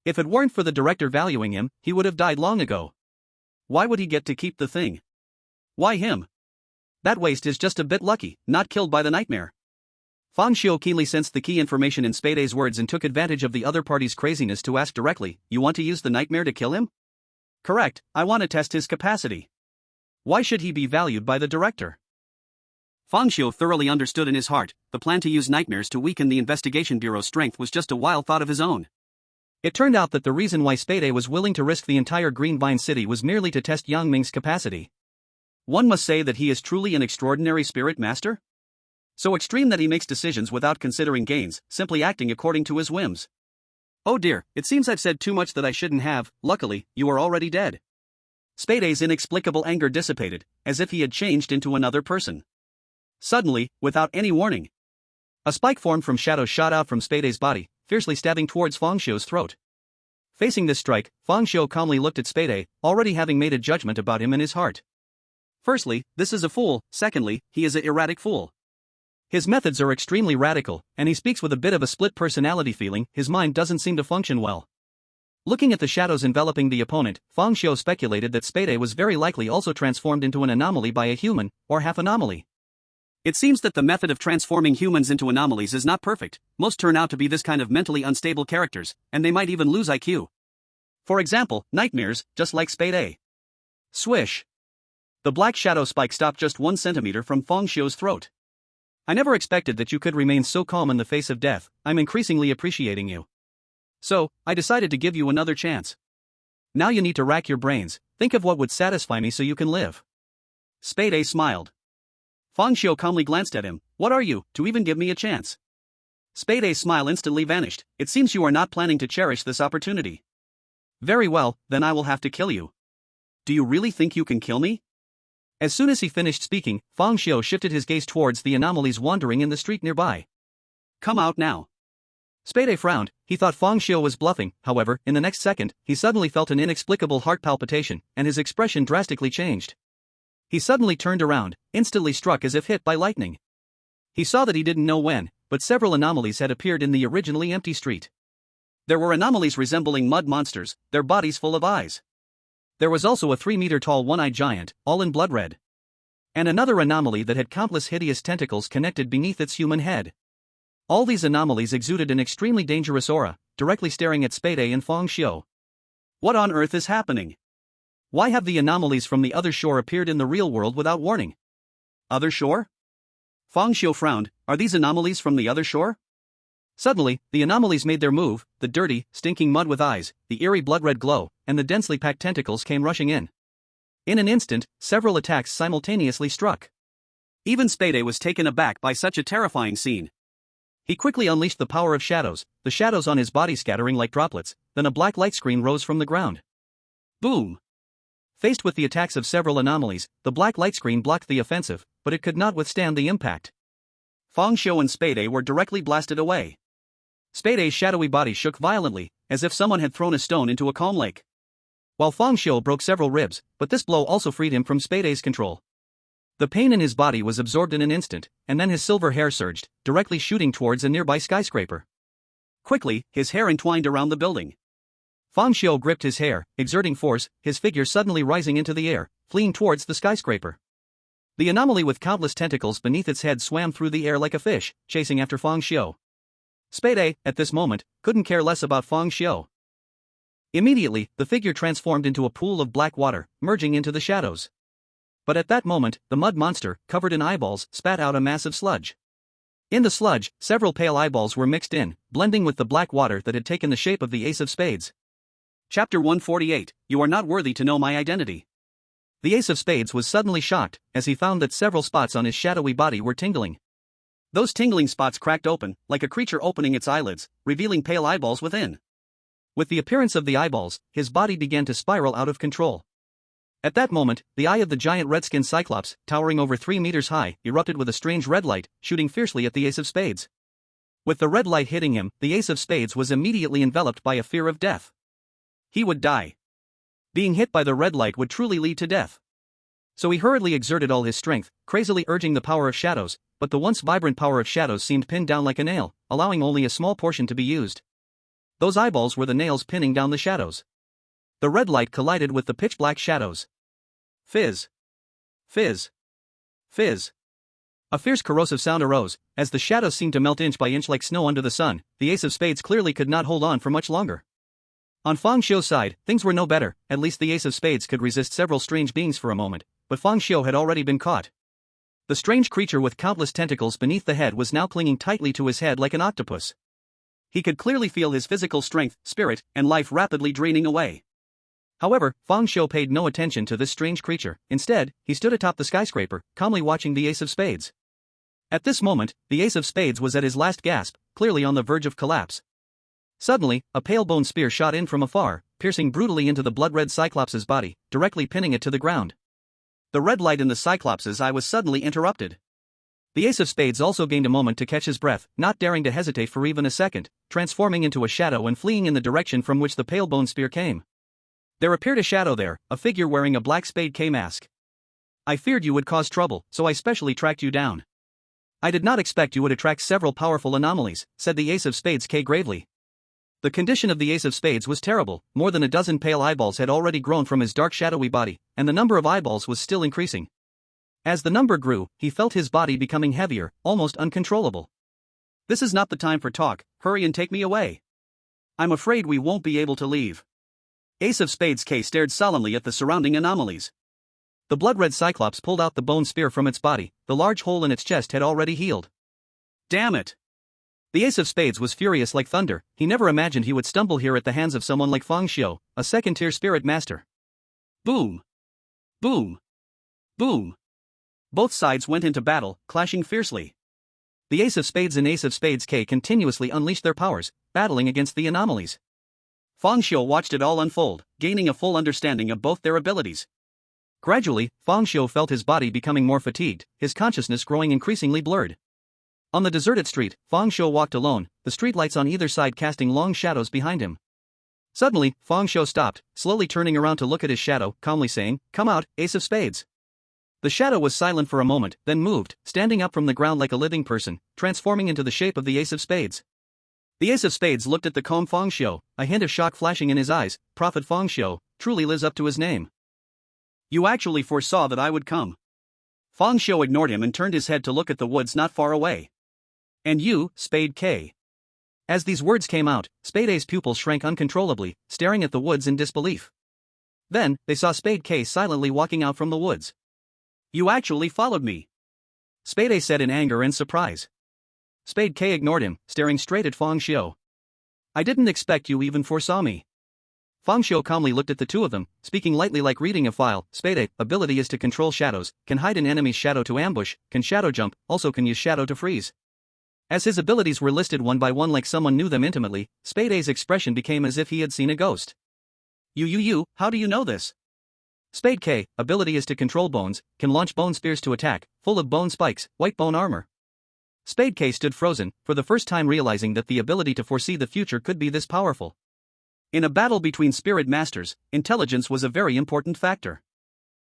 If it weren't for the director valuing him, he would have died long ago. Why would he get to keep the thing? Why him? That waste is just a bit lucky, not killed by the nightmare. Fang Xiu keenly sensed the key information in Spade's words and took advantage of the other party's craziness to ask directly, you want to use the nightmare to kill him? Correct, I want to test his capacity. Why should he be valued by the director? Fang Xiu thoroughly understood in his heart, the plan to use nightmares to weaken the investigation bureau's strength was just a wild thought of his own. It turned out that the reason why Spade was willing to risk the entire Green Vine City was merely to test Yang Ming's capacity. One must say that he is truly an extraordinary spirit master? So extreme that he makes decisions without considering gains, simply acting according to his whims. Oh dear, it seems I've said too much that I shouldn't have. Luckily, you are already dead. Spade's inexplicable anger dissipated, as if he had changed into another person. Suddenly, without any warning, a spike formed from shadows shot out from Spade's body, fiercely stabbing towards Fang Xiu's throat. Facing this strike, Fang Xiu calmly looked at Spade, already having made a judgment about him in his heart. Firstly, this is a fool, secondly, he is an erratic fool. His methods are extremely radical, and he speaks with a bit of a split personality feeling, his mind doesn't seem to function well. Looking at the shadows enveloping the opponent, Fang Xiu speculated that Spade was very likely also transformed into an anomaly by a human, or half anomaly. It seems that the method of transforming humans into anomalies is not perfect, most turn out to be this kind of mentally unstable characters, and they might even lose IQ. For example, nightmares, just like Spade. Swish! The black shadow spike stopped just 1 centimeter from Fang Xiu's throat. I never expected that you could remain so calm in the face of death, I'm increasingly appreciating you. So, I decided to give you another chance. Now you need to rack your brains, think of what would satisfy me so you can live. Spade smiled. Fang Xiu calmly glanced at him, what are you, to even give me a chance? Spade's smile instantly vanished, it seems you are not planning to cherish this opportunity. Very well, then I will have to kill you. Do you really think you can kill me? As soon as he finished speaking, Fang Xiu shifted his gaze towards the anomalies wandering in the street nearby. Come out now. Spade frowned, he thought Fang Xiu was bluffing, however, in the next second, he suddenly felt an inexplicable heart palpitation, and his expression drastically changed. He suddenly turned around, instantly struck as if hit by lightning. He saw that he didn't know when, but several anomalies had appeared in the originally empty street. There were anomalies resembling mud monsters, their bodies full of eyes. There was also a 3-meter-tall one-eyed giant, all in blood red. And another anomaly that had countless hideous tentacles connected beneath its human head. All these anomalies exuded an extremely dangerous aura, directly staring at Spade and Fang Xiu. What on earth is happening? Why have the anomalies from the other shore appeared in the real world without warning? Other shore? Fang Xiu frowned, are these anomalies from the other shore? Suddenly, the anomalies made their move, the dirty, stinking mud with eyes, the eerie blood-red glow, and the densely packed tentacles came rushing in. In an instant, several attacks simultaneously struck. Even Spade was taken aback by such a terrifying scene. He quickly unleashed the power of shadows, the shadows on his body scattering like droplets, then a black light screen rose from the ground. Boom! Faced with the attacks of several anomalies, the black light screen blocked the offensive, but it could not withstand the impact. Fang Xiu and Spade were directly blasted away. Spade's shadowy body shook violently, as if someone had thrown a stone into a calm lake. While Fang Xiu broke several ribs, but this blow also freed him from Spade's control. The pain in his body was absorbed in an instant, and then his silver hair surged, directly shooting towards a nearby skyscraper. Quickly, his hair entwined around the building. Fang Xiu gripped his hair, exerting force, his figure suddenly rising into the air, fleeing towards the skyscraper. The anomaly with countless tentacles beneath its head swam through the air like a fish, chasing after Fang Xiu. Spade, at this moment, couldn't care less about Fang Xiu. Immediately, the figure transformed into a pool of black water, merging into the shadows. But at that moment, the mud monster, covered in eyeballs, spat out a massive sludge. In the sludge, several pale eyeballs were mixed in, blending with the black water that had taken the shape of the Ace of Spades. Chapter 148, You are not worthy to know my identity. The Ace of Spades was suddenly shocked, as he found that several spots on his shadowy body were tingling. Those tingling spots cracked open, like a creature opening its eyelids, revealing pale eyeballs within. With the appearance of the eyeballs, his body began to spiral out of control. At that moment, the eye of the giant red-skinned Cyclops, towering over 3 meters high, erupted with a strange red light, shooting fiercely at the Ace of Spades. With the red light hitting him, the Ace of Spades was immediately enveloped by a fear of death. He would die. Being hit by the red light would truly lead to death. So he hurriedly exerted all his strength, crazily urging the power of shadows, but the once vibrant power of shadows seemed pinned down like a nail, allowing only a small portion to be used. Those eyeballs were the nails pinning down the shadows. The red light collided with the pitch-black shadows. Fizz. Fizz. Fizz. A fierce corrosive sound arose, as the shadows seemed to melt inch by inch like snow under the sun. The Ace of Spades clearly could not hold on for much longer. On Fang Xiu's side, things were no better. At least the Ace of Spades could resist several strange beings for a moment, but Fang Xiu had already been caught. The strange creature with countless tentacles beneath the head was now clinging tightly to his head like an octopus. He could clearly feel his physical strength, spirit, and life rapidly draining away. However, Fang Xiu paid no attention to this strange creature. Instead, he stood atop the skyscraper, calmly watching the Ace of Spades. At this moment, the Ace of Spades was at his last gasp, clearly on the verge of collapse. Suddenly, a pale bone spear shot in from afar, piercing brutally into the blood-red Cyclops' body, directly pinning it to the ground. The red light in the Cyclops' eye was suddenly interrupted. The Ace of Spades also gained a moment to catch his breath, not daring to hesitate for even a second, transforming into a shadow and fleeing in the direction from which the pale bone spear came. There appeared a shadow there, a figure wearing a black Spade K mask. I feared you would cause trouble, so I specially tracked you down. I did not expect you would attract several powerful anomalies, said the Ace of Spades K gravely. The condition of the Ace of Spades was terrible. More than a dozen pale eyeballs had already grown from his dark shadowy body, and the number of eyeballs was still increasing. As the number grew, he felt his body becoming heavier, almost uncontrollable. This is not the time for talk, hurry and take me away. I'm afraid we won't be able to leave. Ace of Spades K stared solemnly at the surrounding anomalies. The blood-red Cyclops pulled out the bone spear from its body. The large hole in its chest had already healed. Damn it! The Ace of Spades was furious like thunder. He never imagined he would stumble here at the hands of someone like Fang Xiu, a second-tier spirit master. Boom! Boom! Boom! Both sides went into battle, clashing fiercely. The Ace of Spades and Ace of Spades K continuously unleashed their powers, battling against the anomalies. Fang Xiu watched it all unfold, gaining a full understanding of both their abilities. Gradually, Fang Xiu felt his body becoming more fatigued, his consciousness growing increasingly blurred. On the deserted street, Fang Xiu walked alone, the streetlights on either side casting long shadows behind him. Suddenly, Fang Xiu stopped, slowly turning around to look at his shadow, calmly saying, "Come out, Ace of Spades." The shadow was silent for a moment, then moved, standing up from the ground like a living person, transforming into the shape of the Ace of Spades. The Ace of Spades looked at the calm Fang Xiu, a hint of shock flashing in his eyes. Prophet Fang Xiu truly lives up to his name. You actually foresaw that I would come. Fang Xiu ignored him and turned his head to look at the woods not far away. And you, Spade K. As these words came out, Spade A's pupils shrank uncontrollably, staring at the woods in disbelief. Then, they saw Spade K silently walking out from the woods. You actually followed me. Spade A said in anger and surprise. Spade K ignored him, staring straight at Fang Xiu. I didn't expect you even foresaw me. Fang Xiu calmly looked at the two of them, speaking lightly like reading a file. Spade A, ability is to control shadows, can hide an enemy's shadow to ambush, can shadow jump, also can use shadow to freeze. As his abilities were listed one by one like someone knew them intimately, Spade A's expression became as if he had seen a ghost. You, how do you know this? Spade K, ability is to control bones, can launch bone spears to attack, full of bone spikes, white bone armor. Spade K stood frozen, for the first time realizing that the ability to foresee the future could be this powerful. In a battle between spirit masters, intelligence was a very important factor.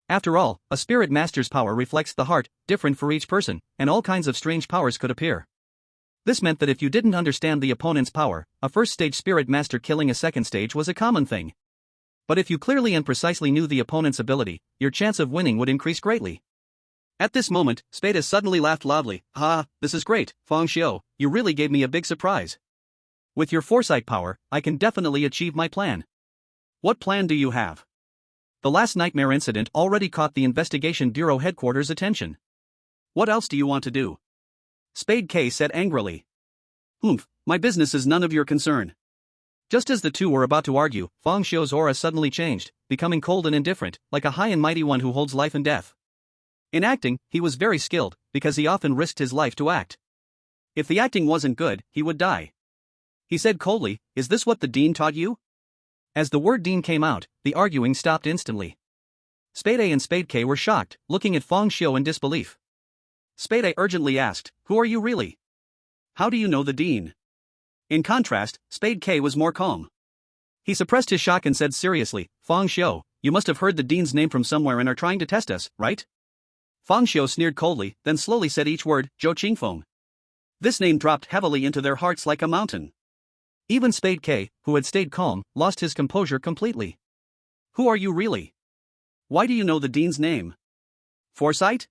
After all, a spirit master's power reflects the heart, different for each person, and all kinds of strange powers could appear. This meant that if you didn't understand the opponent's power, a first-stage spirit master killing a second stage was a common thing. But if you clearly and precisely knew the opponent's ability, your chance of winning would increase greatly. At this moment, Spade suddenly laughed loudly. Ha, this is great, Fang Xiu, you really gave me a big surprise. With your foresight power, I can definitely achieve my plan. What plan do you have? The last nightmare incident already caught the Investigation Bureau headquarters' attention. What else do you want to do? Spade K said angrily. My business is none of your concern. Just as the two were about to argue, Fang Xiu's aura suddenly changed, becoming cold and indifferent, like a high and mighty one who holds life and death. In acting, he was very skilled, because he often risked his life to act. If the acting wasn't good, he would die. He said coldly, "Is this what the dean taught you? As the word Dean came out, the arguing stopped instantly. Spade A and Spade K were shocked, looking at Fang Xiu in disbelief. Spade A urgently asked, "Who are you really? How do you know the Dean?" In contrast, Spade K was more calm. He suppressed his shock and said seriously, "Fang Xiu, you must have heard the Dean's name from somewhere and are trying to test us, right?" Fang Xiu sneered coldly, then slowly said each word, "Zhou Qingfeng." This name dropped heavily into their hearts like a mountain. Even Spade K, who had stayed calm, lost his composure completely. "Who are you really? Why do you know the Dean's name? Foresight?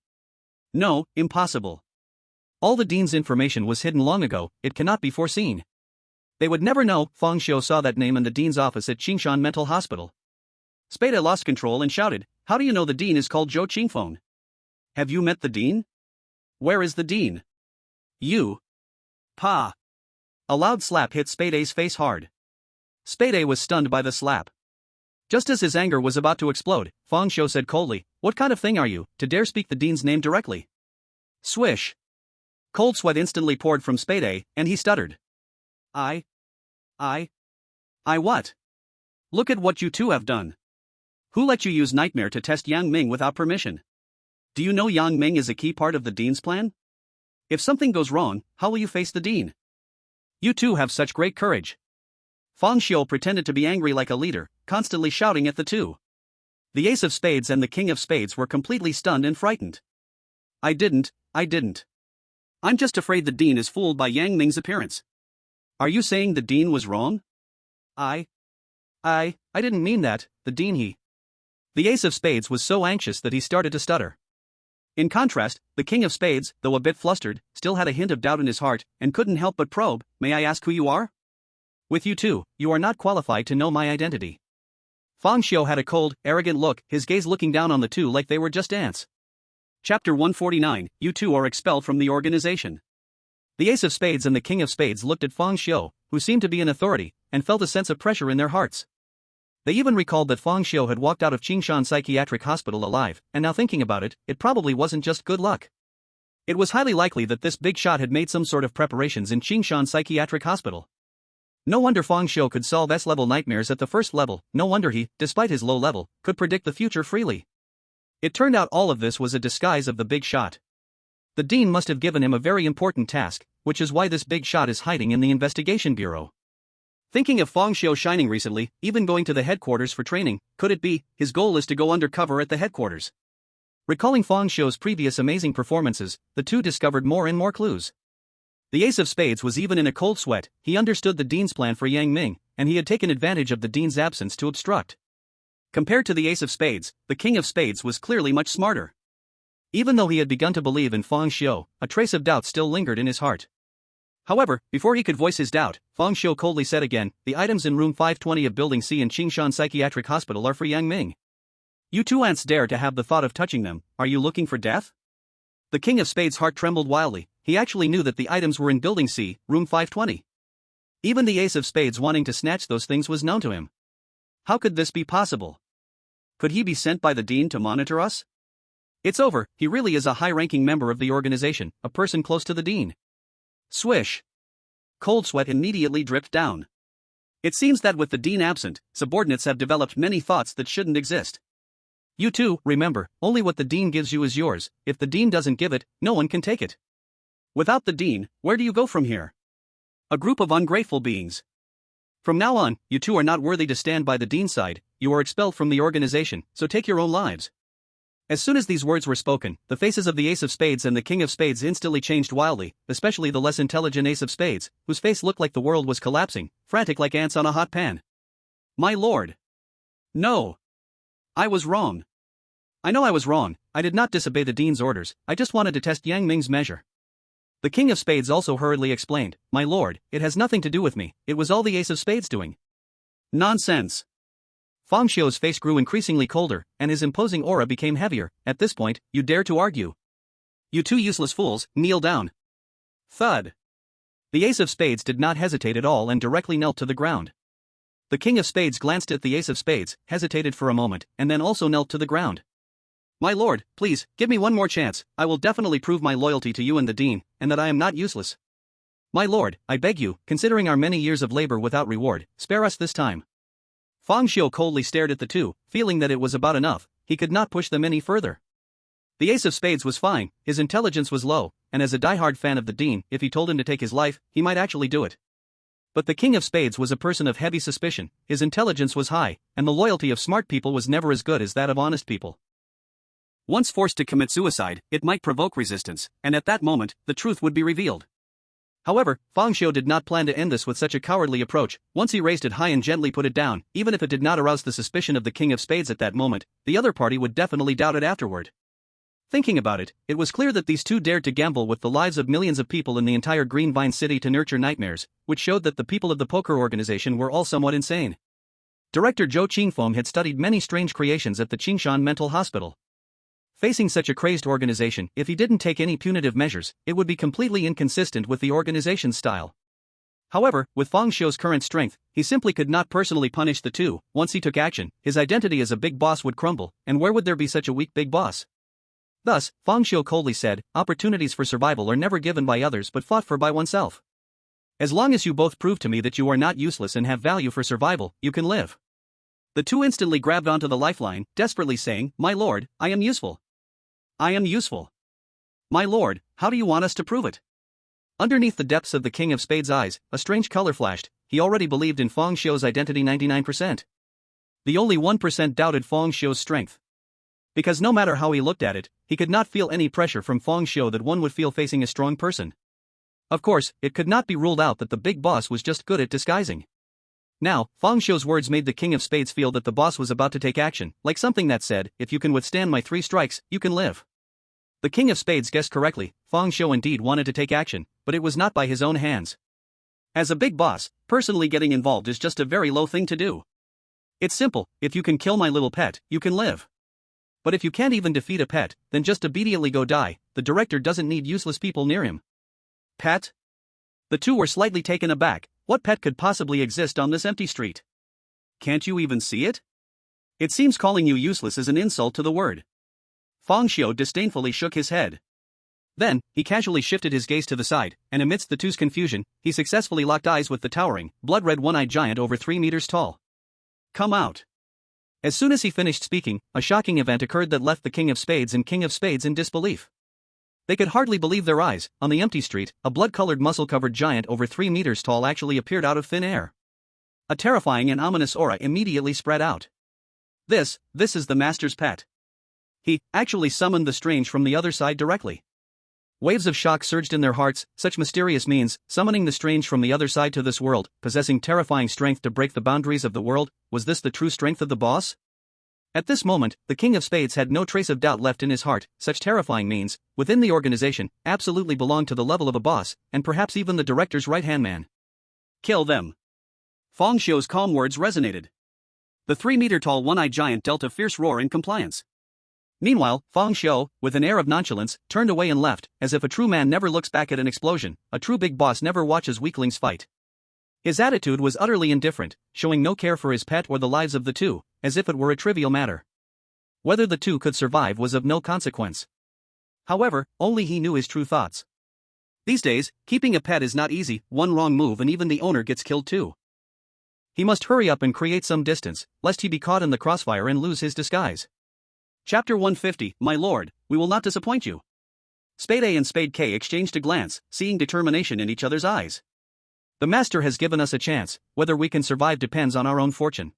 No, impossible. All the Dean's information was hidden long ago, it cannot be foreseen. They would never know." Fang Xiu saw that name in the Dean's office at Qingshan Mental Hospital. Spade lost control and shouted, "How do you know the Dean is called Zhou Qingfeng? Have you met the Dean? Where is the Dean? You. Pa." A loud slap hit Spade A's face hard. Spade A was stunned by the slap. Just as his anger was about to explode, Fang Xiu said coldly, "What kind of thing are you, to dare speak the Dean's name directly?" Swish. Cold sweat instantly poured from Spade A, and he stuttered. I what? Look at what you two have done. Who let you use Nightmare to test Yang Ming without permission? Do you know Yang Ming is a key part of the Dean's plan? If something goes wrong, how will you face the Dean? You two have such great courage." Fang Xiu pretended to be angry like a leader, constantly shouting at the two. The Ace of Spades and the King of Spades were completely stunned and frightened. I didn't. I'm just afraid the Dean is fooled by Yang Ming's appearance." "Are you saying the Dean was wrong?" I didn't mean that, the Dean he." The Ace of Spades was so anxious that he started to stutter. In contrast, the King of Spades, though a bit flustered, still had a hint of doubt in his heart, and couldn't help but probe, "May I ask who you are?" "With you two, you are not qualified to know my identity." Fang Xiu had a cold, arrogant look, his gaze looking down on the two like they were just ants. Chapter 149, You two are expelled from the organization. The Ace of Spades and the King of Spades looked at Fang Xiu, who seemed to be an authority, and felt a sense of pressure in their hearts. They even recalled that Fang Xiu had walked out of Qingshan Psychiatric Hospital alive, and now thinking about it, it probably wasn't just good luck. It was highly likely that this big shot had made some sort of preparations in Qingshan Psychiatric Hospital. No wonder Fang Xiu could solve S-level nightmares at the first level, no wonder he, despite his low level, could predict the future freely. It turned out all of this was a disguise of the big shot. The Dean must have given him a very important task, which is why this big shot is hiding in the investigation bureau. Thinking of Fang Xiu shining recently, even going to the headquarters for training, could it be, his goal is to go undercover at the headquarters? Recalling Fang Xiu's previous amazing performances, the two discovered more and more clues. The Ace of Spades was even in a cold sweat, he understood the Dean's plan for Yang Ming, and he had taken advantage of the Dean's absence to obstruct. Compared to the Ace of Spades, the King of Spades was clearly much smarter. Even though he had begun to believe in Fang Xiu, a trace of doubt still lingered in his heart. However, before he could voice his doubt, Fang Xiu coldly said again, "The items in room 520 of Building C in Qingshan Psychiatric Hospital are for Yang Ming. You two ants dare to have the thought of touching them, are you looking for death?" The King of Spades' heart trembled wildly, he actually knew that the items were in Building C, room 520. Even the Ace of Spades wanting to snatch those things was known to him. How could this be possible? Could he be sent by the Dean to monitor us? It's over, he really is a high-ranking member of the organization, a person close to the Dean. Swish. Cold sweat immediately dripped down. It seems that with the Dean absent, subordinates have developed many thoughts that shouldn't exist. You two, remember, only what the Dean gives you is yours, if the Dean doesn't give it, no one can take it. Without the Dean, where do you go from here? A group of ungrateful beings. From now on, you two are not worthy to stand by the Dean's side, you are expelled from the organization, so take your own lives. As soon as these words were spoken, the faces of the Ace of Spades and the King of Spades instantly changed wildly, especially the less intelligent Ace of Spades, whose face looked like the world was collapsing, frantic like ants on a hot pan. My lord! No! I was wrong. I know I was wrong, I did not disobey the Dean's orders, I just wanted to test Yang Ming's measure. The King of Spades also hurriedly explained, My lord, it has nothing to do with me, it was all the Ace of Spades doing. Nonsense! Fang Xiu's face grew increasingly colder, and his imposing aura became heavier. At this point, you dare to argue? You two useless fools, kneel down. Thud. The Ace of Spades did not hesitate at all and directly knelt to the ground. The King of Spades glanced at the Ace of Spades, hesitated for a moment, and then also knelt to the ground. My lord, please, give me one more chance, I will definitely prove my loyalty to you and the Dean, and that I am not useless. My lord, I beg you, considering our many years of labor without reward, spare us this time. Fang Xiu coldly stared at the two, feeling that it was about enough. He could not push them any further. The ace of spades was fine, his intelligence was low, and as a diehard fan of the dean, if he told him to take his life, he might actually do it. But the king of spades was a person of heavy suspicion, his intelligence was high, and the loyalty of smart people was never as good as that of honest people. Once forced to commit suicide, it might provoke resistance, and at that moment, the truth would be revealed. However, Fang Xiu did not plan to end this with such a cowardly approach. Once he raised it high and gently put it down, even if it did not arouse the suspicion of the king of spades at that moment, the other party would definitely doubt it afterward. Thinking about it, it was clear that these two dared to gamble with the lives of millions of people in the entire Green Vine City to nurture nightmares, which showed that the people of the poker organization were all somewhat insane. Director Zhou Qingfeng had studied many strange creations at the Qingshan Mental Hospital. Facing such a crazed organization, if he didn't take any punitive measures, it would be completely inconsistent with the organization's style. However, with Fang Xiu's current strength, he simply could not personally punish the two. Once he took action, his identity as a big boss would crumble, and where would there be such a weak big boss? Thus, Fang Xiu coldly said, opportunities for survival are never given by others but fought for by oneself. As long as you both prove to me that you are not useless and have value for survival, you can live. The two instantly grabbed onto the lifeline, desperately saying, "My lord, I am useful. I am useful. My lord, how do you want us to prove it?" Underneath the depths of the King of Spades' eyes, a strange color flashed. He already believed in Fang Xiu's identity 99%. The only 1% doubted Fang Xiu's strength. Because no matter how he looked at it, he could not feel any pressure from Fang Xiu that one would feel facing a strong person. Of course, it could not be ruled out that the big boss was just good at disguising. Now, Fang Xiu's words made the King of Spades feel that the boss was about to take action, like something that said, "If you can withstand my 3 strikes, you can live." The King of Spades guessed correctly. Fang Xiu indeed wanted to take action, but it was not by his own hands. As a big boss, personally getting involved is just a very low thing to do. It's simple: if you can kill my little pet, you can live. But if you can't even defeat a pet, then just immediately go die. The director doesn't need useless people near him. Pet? The two were slightly taken aback. What pet could possibly exist on this empty street? Can't you even see it? It seems calling you useless is an insult to the word. Fang Xiu disdainfully shook his head. Then, he casually shifted his gaze to the side, and amidst the two's confusion, he successfully locked eyes with the towering, blood-red one-eyed giant over 3 meters tall. "Come out." As soon as he finished speaking, a shocking event occurred that left the King of Spades and King of Spades in disbelief. They could hardly believe their eyes. On the empty street, a blood-colored muscle-covered giant over 3 meters tall actually appeared out of thin air. A terrifying and ominous aura immediately spread out. This is the master's pet. He actually summoned the strange from the other side directly. Waves of shock surged in their hearts. Such mysterious means, summoning the strange from the other side to this world, possessing terrifying strength to break the boundaries of the world. Was this the true strength of the boss? At this moment, the King of Spades had no trace of doubt left in his heart. Such terrifying means, within the organization, absolutely belonged to the level of a boss, and perhaps even the director's right-hand man. "Kill them." Fang Xiu's calm words resonated. The 3-meter-tall one-eyed giant dealt a fierce roar in compliance. Meanwhile, Fang Xiu, with an air of nonchalance, turned away and left, as if a true man never looks back at an explosion. A true big boss never watches weaklings fight. His attitude was utterly indifferent, showing no care for his pet or the lives of the two, as if it were a trivial matter. Whether the two could survive was of no consequence. However, only he knew his true thoughts. These days, keeping a pet is not easy. One wrong move and even the owner gets killed too. He must hurry up and create some distance, lest he be caught in the crossfire and lose his disguise. Chapter 150, My Lord, we will not disappoint you. Spade A and Spade K exchanged a glance, seeing determination in each other's eyes. The master has given us a chance. Whether we can survive depends on our own fortune.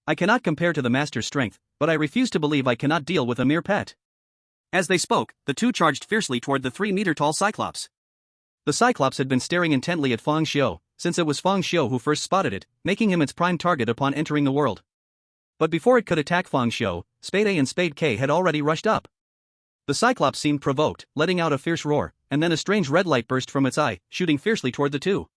I cannot compare to the master's strength, but I refuse to believe I cannot deal with a mere pet. As they spoke, the two charged fiercely toward the 3-meter-tall Cyclops. The Cyclops had been staring intently at Fang Xiu, since it was Fang Xiu who first spotted it, making him its prime target upon entering the world. But before it could attack Fang Xiu, Spade A and Spade K had already rushed up. The Cyclops seemed provoked, letting out a fierce roar, and then a strange red light burst from its eye, shooting fiercely toward the two.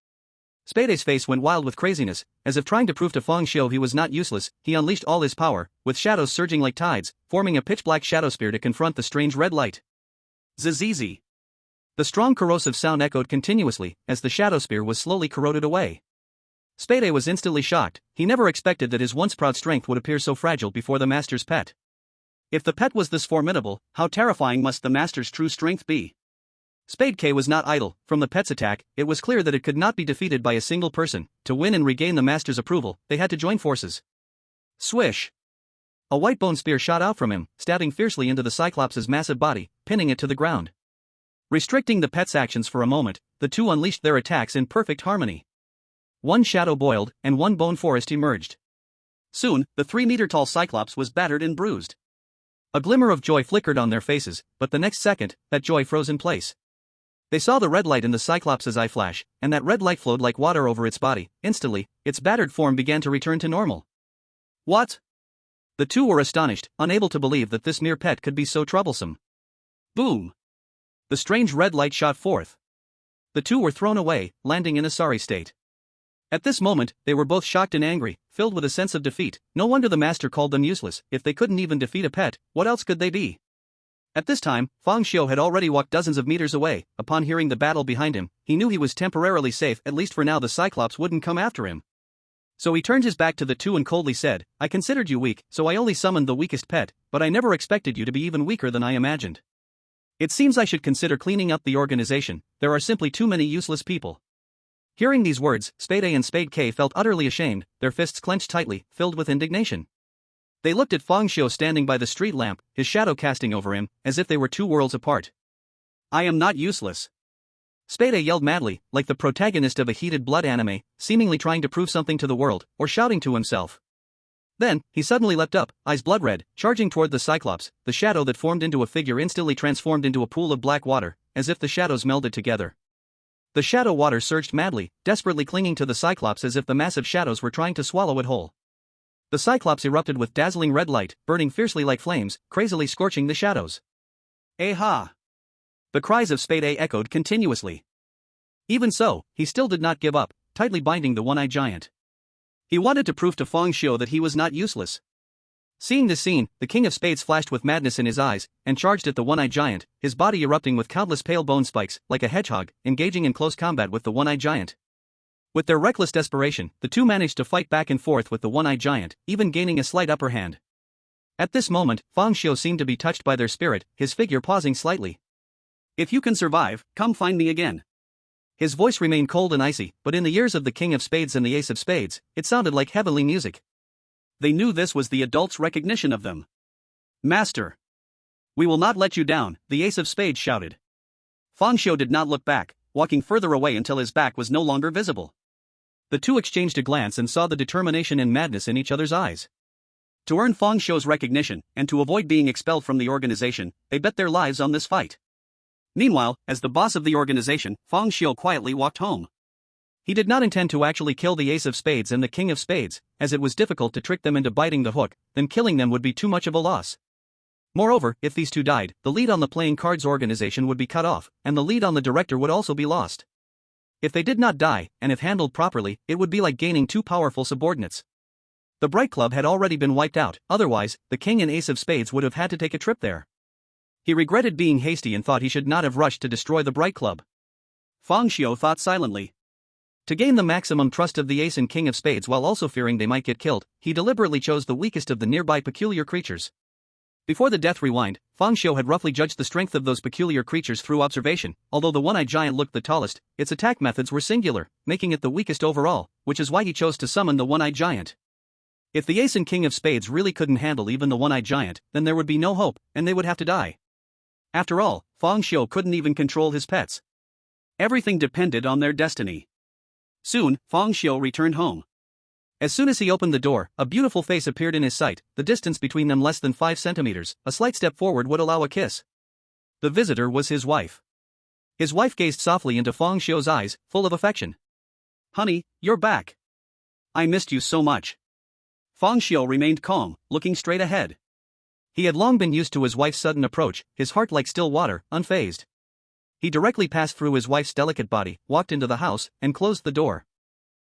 Spade A's face went wild with craziness, as if trying to prove to Fang Xiu he was not useless. He unleashed all his power, with shadows surging like tides, forming a pitch-black shadow spear to confront the strange red light. Zzz. The strong corrosive sound echoed continuously, as the shadow spear was slowly corroded away. Spade A was instantly shocked. He never expected that his once proud strength would appear so fragile before the master's pet. If the pet was this formidable, how terrifying must the master's true strength be? Spade K was not idle. From the pet's attack, it was clear that it could not be defeated by a single person. To win and regain the master's approval, they had to join forces. Swish! A white bone spear shot out from him, stabbing fiercely into the Cyclops' massive body, pinning it to the ground. Restricting the pet's actions for a moment, the two unleashed their attacks in perfect harmony. One shadow boiled, and one bone forest emerged. Soon, the 3-meter-tall Cyclops was battered and bruised. A glimmer of joy flickered on their faces, but the next second, that joy froze in place. They saw the red light in the Cyclops' eye flash, and that red light flowed like water over its body. Instantly, its battered form began to return to normal. What? The two were astonished, unable to believe that this mere pet could be so troublesome. Boom! The strange red light shot forth. The two were thrown away, landing in a sorry state. At this moment, they were both shocked and angry, filled with a sense of defeat. No wonder the master called them useless. If they couldn't even defeat a pet, what else could they be? At this time, Fang Xiu had already walked dozens of meters away. Upon hearing the battle behind him, he knew he was temporarily safe. At least for now the Cyclops wouldn't come after him. So he turned his back to the two and coldly said, I considered you weak, so I only summoned the weakest pet, but I never expected you to be even weaker than I imagined. It seems I should consider cleaning up the organization. There are simply too many useless people. Hearing these words, Spade A and Spade K felt utterly ashamed, their fists clenched tightly, filled with indignation. They looked at Fang Xiu standing by the street lamp, his shadow casting over him, as if they were two worlds apart. I am not useless. Spade A yelled madly, like the protagonist of a heated blood anime, seemingly trying to prove something to the world, or shouting to himself. Then, he suddenly leapt up, eyes blood red, charging toward the Cyclops. The shadow that formed into a figure instantly transformed into a pool of black water, as if the shadows melded together. The shadow water surged madly, desperately clinging to the Cyclops as if the massive shadows were trying to swallow it whole. The Cyclops erupted with dazzling red light, burning fiercely like flames, crazily scorching the shadows. Aha! The cries of Spade A echoed continuously. Even so, he still did not give up, tightly binding the one-eyed giant. He wanted to prove to Fang Xiu that he was not useless. Seeing this scene, the King of Spades flashed with madness in his eyes, and charged at the one-eyed giant, his body erupting with countless pale bone spikes, like a hedgehog, engaging in close combat with the one-eyed giant. With their reckless desperation, the two managed to fight back and forth with the one-eyed giant, even gaining a slight upper hand. At this moment, Fang Xiu seemed to be touched by their spirit, his figure pausing slightly. If you can survive, come find me again. His voice remained cold and icy, but in the ears of the King of Spades and the Ace of Spades, it sounded like heavenly music. They knew this was the adult's recognition of them. Master! We will not let you down, the Ace of Spades shouted. Fang Xiu did not look back, walking further away until his back was no longer visible. The two exchanged a glance and saw the determination and madness in each other's eyes. To earn Fang Xiu's recognition, and to avoid being expelled from the organization, they bet their lives on this fight. Meanwhile, as the boss of the organization, Fang Xiu quietly walked home. He did not intend to actually kill the Ace of Spades and the King of Spades, as it was difficult to trick them into biting the hook, then killing them would be too much of a loss. Moreover, if these two died, the lead on the playing cards organization would be cut off, and the lead on the director would also be lost. If they did not die, and if handled properly, it would be like gaining two powerful subordinates. The Bright Club had already been wiped out, otherwise, the King and Ace of Spades would have had to take a trip there. He regretted being hasty and thought he should not have rushed to destroy the Bright Club. Fang Xiu thought silently. To gain the maximum trust of the Ace and King of Spades while also fearing they might get killed, he deliberately chose the weakest of the nearby peculiar creatures. Before the death rewind, Fang Xiu had roughly judged the strength of those peculiar creatures through observation. Although the one-eyed giant looked the tallest, its attack methods were singular, making it the weakest overall, which is why he chose to summon the one-eyed giant. If the Ace and King of Spades really couldn't handle even the one-eyed giant, then there would be no hope, and they would have to die. After all, Fang Xiu couldn't even control his pets. Everything depended on their destiny. Soon, Fang Xiu returned home. As soon as he opened the door, a beautiful face appeared in his sight, the distance between them less than 5 centimeters, a slight step forward would allow a kiss. The visitor was his wife. His wife gazed softly into Fang Xiu's eyes, full of affection. Honey, you're back. I missed you so much. Fang Xiu remained calm, looking straight ahead. He had long been used to his wife's sudden approach, his heart like still water, unfazed. He directly passed through his wife's delicate body, walked into the house, and closed the door.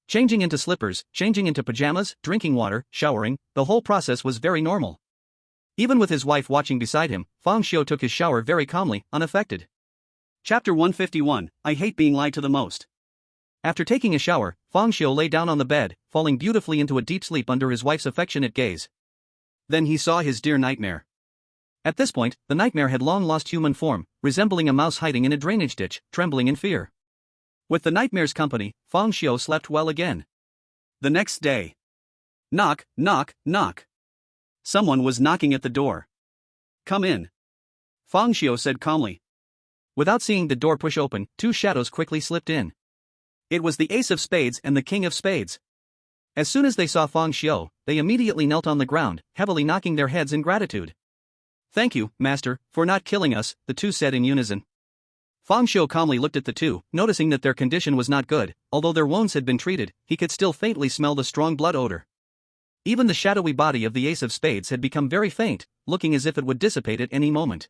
Changing into slippers, changing into pajamas, drinking water, showering, the whole process was very normal. Even with his wife watching beside him, Fang Xiu took his shower very calmly, unaffected. Chapter 151, I hate being lied to the most. After taking a shower, Fang Xiu lay down on the bed, falling beautifully into a deep sleep under his wife's affectionate gaze. Then he saw his dear nightmare. At this point, the nightmare had long lost human form, resembling a mouse hiding in a drainage ditch, trembling in fear. With the nightmare's company, Fang Xiu slept well again. The next day. Knock, knock, knock. Someone was knocking at the door. Come in. Fang Xiu said calmly. Without seeing the door push open, two shadows quickly slipped in. It was the Ace of Spades and the King of Spades. As soon as they saw Fang Xiu, they immediately knelt on the ground, heavily knocking their heads in gratitude. Thank you, master, for not killing us, the two said in unison. Fang Xiu calmly looked at the two, noticing that their condition was not good. Although their wounds had been treated, he could still faintly smell the strong blood odor. Even the shadowy body of the Ace of Spades had become very faint, looking as if it would dissipate at any moment.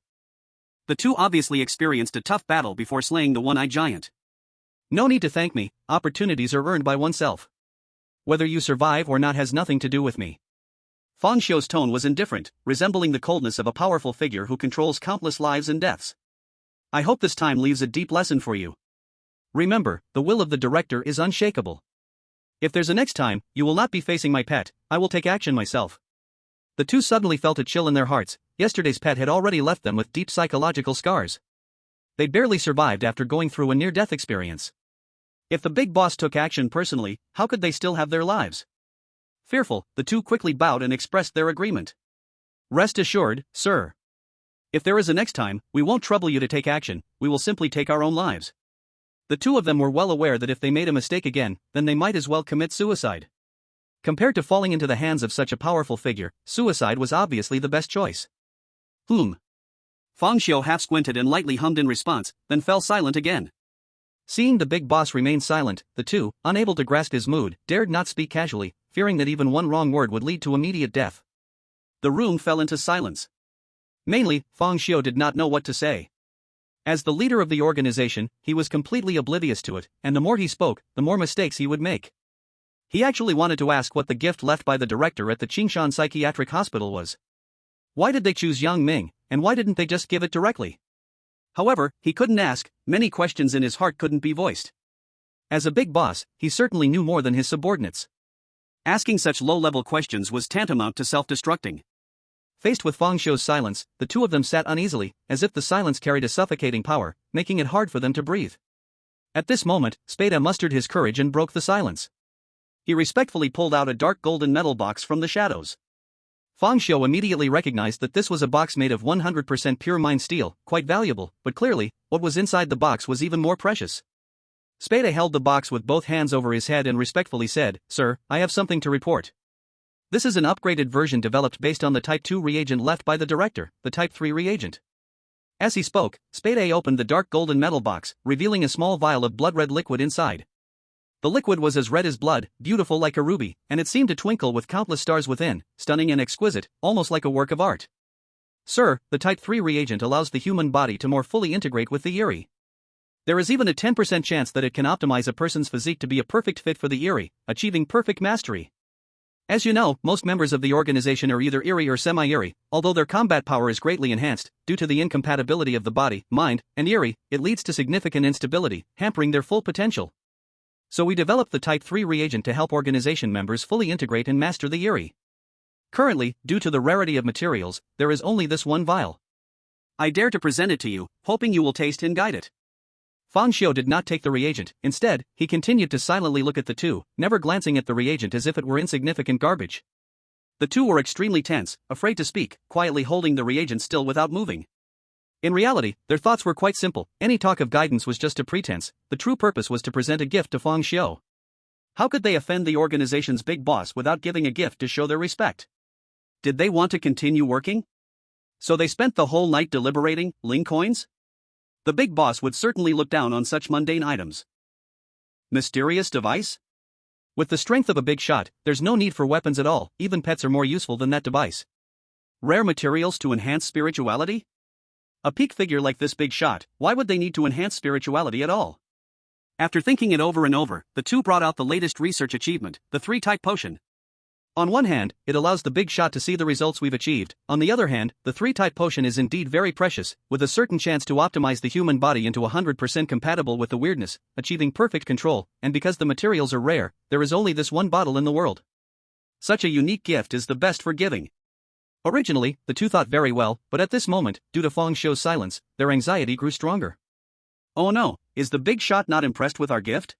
The two obviously experienced a tough battle before slaying the one-eyed giant. No need to thank me, opportunities are earned by oneself. Whether you survive or not has nothing to do with me. Fang Xiu's tone was indifferent, resembling the coldness of a powerful figure who controls countless lives and deaths. I hope this time leaves a deep lesson for you. Remember, the will of the director is unshakable. If there's a next time, you will not be facing my pet, I will take action myself. The two suddenly felt a chill in their hearts. Yesterday's pet had already left them with deep psychological scars. They barely survived after going through a near-death experience. If the big boss took action personally, how could they still have their lives? Fearful, the two quickly bowed and expressed their agreement. Rest assured, sir. If there is a next time, we won't trouble you to take action, we will simply take our own lives. The two of them were well aware that if they made a mistake again, then they might as well commit suicide. Compared to falling into the hands of such a powerful figure, suicide was obviously the best choice. Fang Xiu half squinted and lightly hummed in response, then fell silent again. Seeing the big boss remain silent, the two, unable to grasp his mood, dared not speak casually, fearing that even one wrong word would lead to immediate death. The room fell into silence. Mainly, Fang Xiu did not know what to say. As the leader of the organization, he was completely oblivious to it, and the more he spoke, the more mistakes he would make. He actually wanted to ask what the gift left by the director at the Qingshan Psychiatric Hospital was. Why did they choose Yang Ming, and why didn't they just give it directly? However, he couldn't ask, many questions in his heart couldn't be voiced. As a big boss, he certainly knew more than his subordinates. Asking such low-level questions was tantamount to self-destructing. Faced with Fang Xiu's silence, the two of them sat uneasily, as if the silence carried a suffocating power, making it hard for them to breathe. At this moment, Spada mustered his courage and broke the silence. He respectfully pulled out a dark golden metal box from the shadows. Fang Xiu immediately recognized that this was a box made of 100% pure mined steel, quite valuable, but clearly, what was inside the box was even more precious. Spada held the box with both hands over his head and respectfully said, "Sir, I have something to report. This is an upgraded version developed based on the Type 2 reagent left by the director, the Type 3 reagent." As he spoke, Spada opened the dark golden metal box, revealing a small vial of blood-red liquid inside. The liquid was as red as blood, beautiful like a ruby, and it seemed to twinkle with countless stars within, stunning and exquisite, almost like a work of art. "Sir, the Type 3 reagent allows the human body to more fully integrate with the Eerie. There is even a 10% chance that it can optimize a person's physique to be a perfect fit for the Eerie, achieving perfect mastery. As you know, most members of the organization are either Eerie or semi-Eerie, although their combat power is greatly enhanced, due to the incompatibility of the body, mind, and Eerie, it leads to significant instability, hampering their full potential. So we developed the Type 3 reagent to help organization members fully integrate and master the Eerie. Currently, due to the rarity of materials, there is only this one vial. I dare to present it to you, hoping you will taste and guide it." Fang Xiu did not take the reagent. Instead, he continued to silently look at the two, never glancing at the reagent as if it were insignificant garbage. The two were extremely tense, afraid to speak, quietly holding the reagent still without moving. In reality, their thoughts were quite simple. Any talk of guidance was just a pretense. The true purpose was to present a gift to Fang Xiu. How could they offend the organization's big boss without giving a gift to show their respect? Did they want to continue working? So they spent the whole night deliberating, Ling coins? The big boss would certainly look down on such mundane items. Mysterious device? With the strength of a big shot, there's no need for weapons at all, even pets are more useful than that device. Rare materials to enhance spirituality? A peak figure like this big shot, why would they need to enhance spirituality at all? After thinking it over and over, the two brought out the latest research achievement, the 3-type potion. On one hand, it allows the big shot to see the results we've achieved. On the other hand, the 3-type potion is indeed very precious, with a certain chance to optimize the human body into 100% compatible with the weirdness, achieving perfect control, and because the materials are rare, there is only this one bottle in the world. Such a unique gift is the best for giving. Originally, the two thought very well, but at this moment, due to Fang Xiu's silence, their anxiety grew stronger. Oh no, is the big shot not impressed with our gift?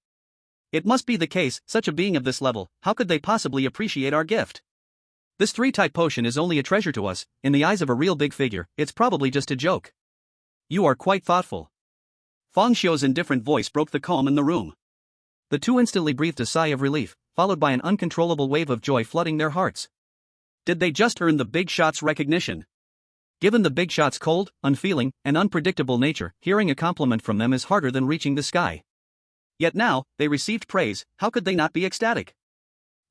It must be the case, such a being of this level, how could they possibly appreciate our gift? This 3-type potion is only a treasure to us, in the eyes of a real big figure, it's probably just a joke. You are quite thoughtful. Fang Xiu's indifferent voice broke the calm in the room. The two instantly breathed a sigh of relief, followed by an uncontrollable wave of joy flooding their hearts. Did they just earn the big shot's recognition? Given the big shot's cold, unfeeling, and unpredictable nature, hearing a compliment from them is harder than reaching the sky. Yet now, they received praise, how could they not be ecstatic?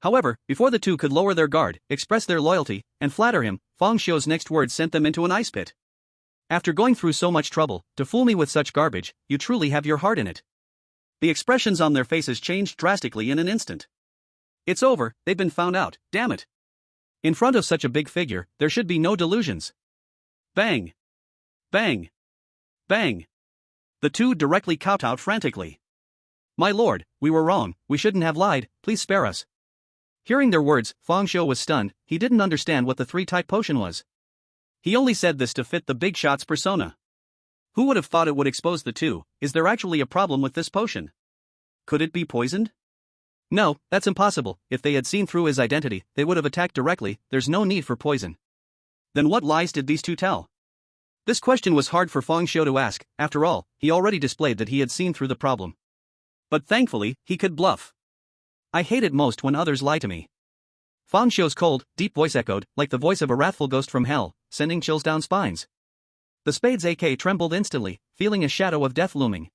However, before the two could lower their guard, express their loyalty, and flatter him, Fang Xiu's next words sent them into an ice pit. After going through so much trouble, to fool me with such garbage, you truly have your heart in it. The expressions on their faces changed drastically in an instant. It's over, they've been found out, damn it. In front of such a big figure, there should be no delusions. Bang! Bang! Bang! The two directly kowtowed frantically. My lord, we were wrong, we shouldn't have lied, please spare us. Hearing their words, Fang Xiu was stunned, he didn't understand what the 3-type potion was. He only said this to fit the big shot's persona. Who would have thought it would expose the two? Is there actually a problem with this potion? Could it be poisoned? No, that's impossible, if they had seen through his identity, they would have attacked directly, there's no need for poison. Then what lies did these two tell? This question was hard for Fang Xiu to ask, after all, he already displayed that he had seen through the problem. But thankfully, he could bluff. I hate it most when others lie to me. Fang Xiu's cold, deep voice echoed, like the voice of a wrathful ghost from hell, sending chills down spines. The Spade's AK trembled instantly, feeling a shadow of death looming.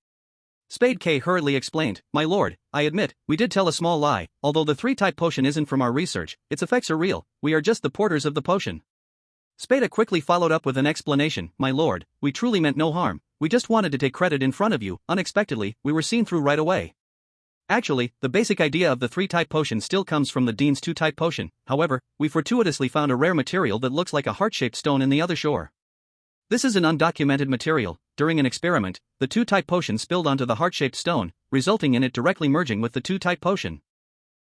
Spade K hurriedly explained, My lord, I admit, we did tell a small lie, although the 3-type potion isn't from our research, its effects are real, we are just the porters of the potion. Spada quickly followed up with an explanation, My lord, we truly meant no harm, we just wanted to take credit in front of you, unexpectedly, we were seen through right away. Actually, the basic idea of the 3-type potion still comes from the Dean's 2-type potion, however, we fortuitously found a rare material that looks like a heart-shaped stone in the other shore. This is an undocumented material. During an experiment, the 2-type potion spilled onto the heart-shaped stone, resulting in it directly merging with the 2-type potion.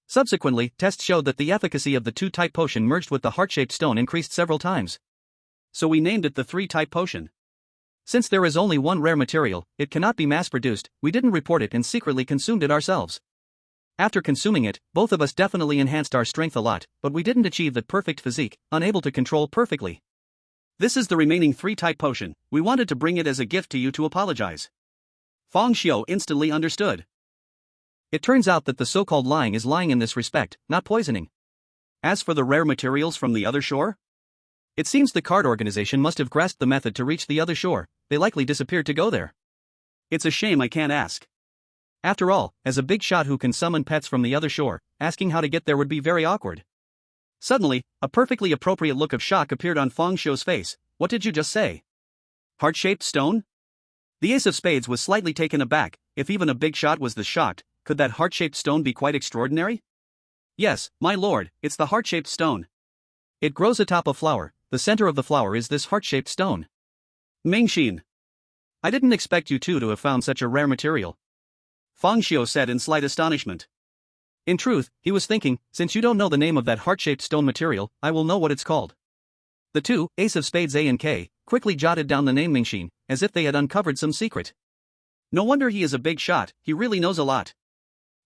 Subsequently, tests showed that the efficacy of the 2-type potion merged with the heart-shaped stone increased several times. So we named it the 3-type potion. Since there is only one rare material, it cannot be mass-produced, we didn't report it and secretly consumed it ourselves. After consuming it, both of us definitely enhanced our strength a lot, but we didn't achieve that perfect physique, unable to control perfectly. This is the remaining 3-type potion, we wanted to bring it as a gift to you to apologize. Fang Xiu instantly understood. It turns out that the so-called lying is lying in this respect, not poisoning. As for the rare materials from the other shore? It seems the card organization must have grasped the method to reach the other shore, they likely disappeared to go there. It's a shame I can't ask. After all, as a big shot who can summon pets from the other shore, asking how to get there would be very awkward. Suddenly, a perfectly appropriate look of shock appeared on Fang Xiu's face. What did you just say? Heart-shaped stone? The Ace of Spades was slightly taken aback. If even a big shot was this shocked, could that heart-shaped stone be quite extraordinary? Yes, my lord, it's the heart-shaped stone. It grows atop a flower, the center of the flower is this heart-shaped stone. Mingxin. I didn't expect you two to have found such a rare material. Fang Xiu said in slight astonishment. In truth, he was thinking, since you don't know the name of that heart-shaped stone material, I will know what it's called. The two, Ace of Spades A and K, quickly jotted down the name Mingxin, as if they had uncovered some secret. No wonder he is a big shot, he really knows a lot.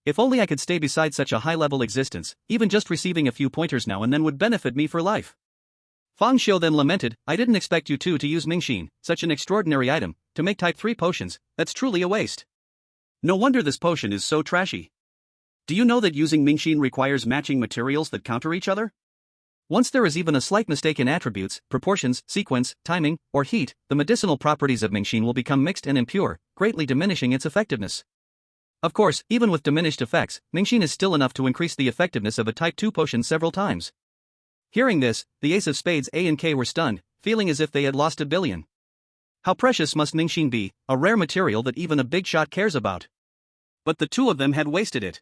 If only I could stay beside such a high-level existence, even just receiving a few pointers now and then would benefit me for life. Fang Xiu then lamented, I didn't expect you two to use Mingxin, such an extraordinary item, to make type 3 potions, that's truly a waste. No wonder this potion is so trashy. Do you know that using Mingxin requires matching materials that counter each other? Once there is even a slight mistake in attributes, proportions, sequence, timing, or heat, the medicinal properties of Mingxin will become mixed and impure, greatly diminishing its effectiveness. Of course, even with diminished effects, Mingxin is still enough to increase the effectiveness of a type 2 potion several times. Hearing this, the Ace of Spades A and K were stunned, feeling as if they had lost $1 billion. How precious must Mingxin be, a rare material that even a big shot cares about? But the two of them had wasted it.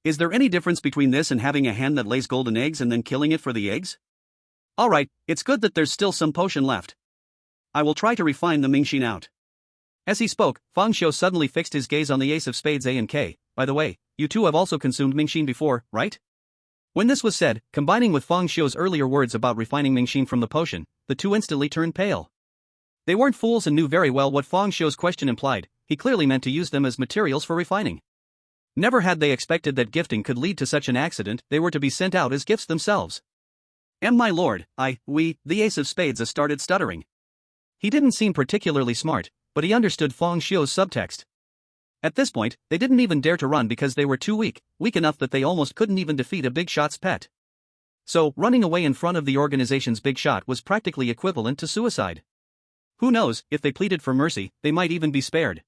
Is there any difference between this and having a hen that lays golden eggs and then killing it for the eggs? Alright, it's good that there's still some potion left. I will try to refine the Mingxin out. As he spoke, Fang Xiu suddenly fixed his gaze on the Ace of Spades A and K. By the way, you two have also consumed Mingxin before, right? When this was said, combining with Fang Xiu's earlier words about refining Mingxin from the potion, the two instantly turned pale. They weren't fools and knew very well what Fang Xiu's question implied, he clearly meant to use them as materials for refining. Never had they expected that gifting could lead to such an accident. They were to be sent out as gifts themselves. My lord, the ace of spades started stuttering. He didn't seem particularly smart, but he understood Fang Xiu's subtext. At this point, they didn't even dare to run because they were too weak enough that they almost couldn't even defeat a big shot's pet. So, running away in front of the organization's big shot was practically equivalent to suicide. Who knows, if they pleaded for mercy, they might even be spared.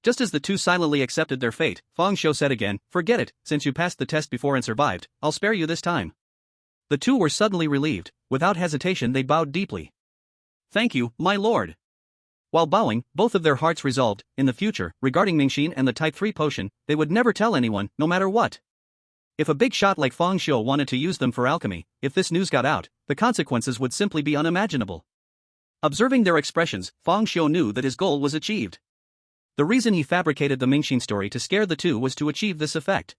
Just as the two silently accepted their fate, Fang Xiu said again, "Forget it, since you passed the test before and survived, I'll spare you this time." The two were suddenly relieved. Without hesitation they bowed deeply. "Thank you, my lord." While bowing, both of their hearts resolved, in the future, regarding Mingxin and the Type 3 potion, they would never tell anyone, no matter what. If a big shot like Fang Xiu wanted to use them for alchemy, if this news got out, the consequences would simply be unimaginable. Observing their expressions, Fang Xiu knew that his goal was achieved. The reason he fabricated the Mingxin story to scare the two was to achieve this effect.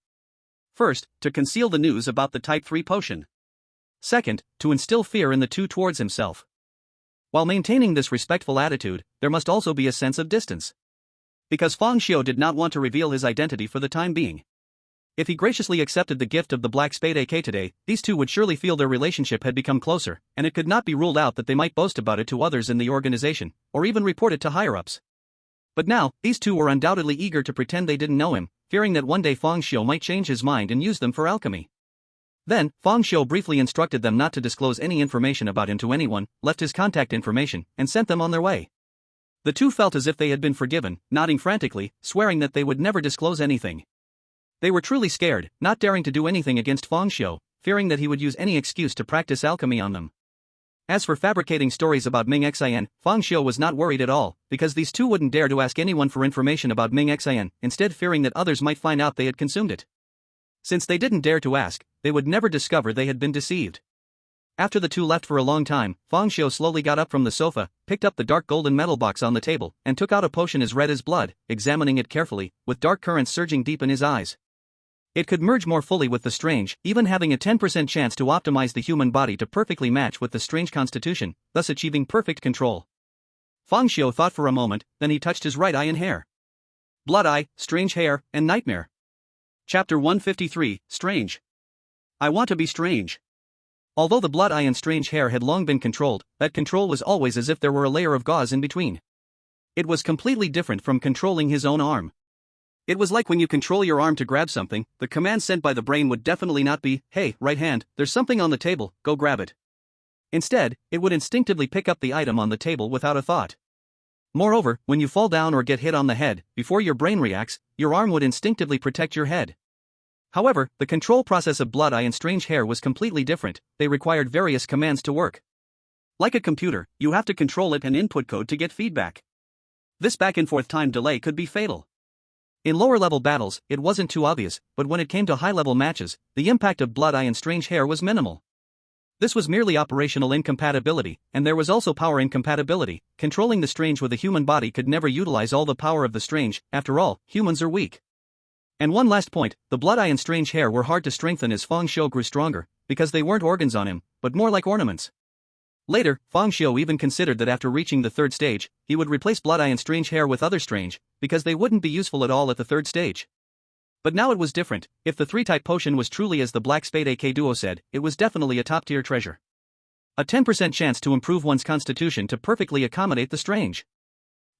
First, to conceal the news about the Type 3 potion. Second, to instill fear in the two towards himself. While maintaining this respectful attitude, there must also be a sense of distance. Because Fang Xiu did not want to reveal his identity for the time being. If he graciously accepted the gift of the Black Spade AK today, these two would surely feel their relationship had become closer, and it could not be ruled out that they might boast about it to others in the organization, or even report it to higher-ups. But now, these two were undoubtedly eager to pretend they didn't know him, fearing that one day Fang Xiu might change his mind and use them for alchemy. Then, Fang Xiu briefly instructed them not to disclose any information about him to anyone, left his contact information, and sent them on their way. The two felt as if they had been forgiven, nodding frantically, swearing that they would never disclose anything. They were truly scared, not daring to do anything against Fang Xiu, fearing that he would use any excuse to practice alchemy on them. As for fabricating stories about Ming Xian, Fang Xiu was not worried at all, because these two wouldn't dare to ask anyone for information about Ming Xian, instead fearing that others might find out they had consumed it. Since they didn't dare to ask, they would never discover they had been deceived. After the two left for a long time, Fang Xiu slowly got up from the sofa, picked up the dark golden metal box on the table, and took out a potion as red as blood, examining it carefully, with dark currents surging deep in his eyes. It could merge more fully with the strange, even having a 10% chance to optimize the human body to perfectly match with the strange constitution, thus achieving perfect control. Fang Xiu thought for a moment, then he touched his right eye and hair. Blood eye, strange hair, and nightmare. Chapter 153, Strange. I want to be strange. Although the blood eye and strange hair had long been controlled, that control was always as if there were a layer of gauze in between. It was completely different from controlling his own arm. It was like when you control your arm to grab something, the command sent by the brain would definitely not be, "Hey, right hand, there's something on the table, go grab it." Instead, it would instinctively pick up the item on the table without a thought. Moreover, when you fall down or get hit on the head, before your brain reacts, your arm would instinctively protect your head. However, the control process of blood eye and strange hair was completely different. They required various commands to work. Like a computer, you have to control it and input code to get feedback. This back and forth time delay could be fatal. In lower level battles, it wasn't too obvious, but when it came to high level matches, the impact of blood eye and strange hair was minimal. This was merely operational incompatibility, and there was also power incompatibility. Controlling the strange with a human body could never utilize all the power of the strange. After all, humans are weak. And one last point, the blood eye and strange hair were hard to strengthen as Fang Xiu grew stronger, because they weren't organs on him, but more like ornaments. Later, Fang Xiu even considered that after reaching the third stage, he would replace blood eye and strange hair with other strange, because they wouldn't be useful at all at the third stage. But now it was different. If the 3-type potion was truly as the Black Spade AK duo said, it was definitely a top-tier treasure. A 10% chance to improve one's constitution to perfectly accommodate the strange.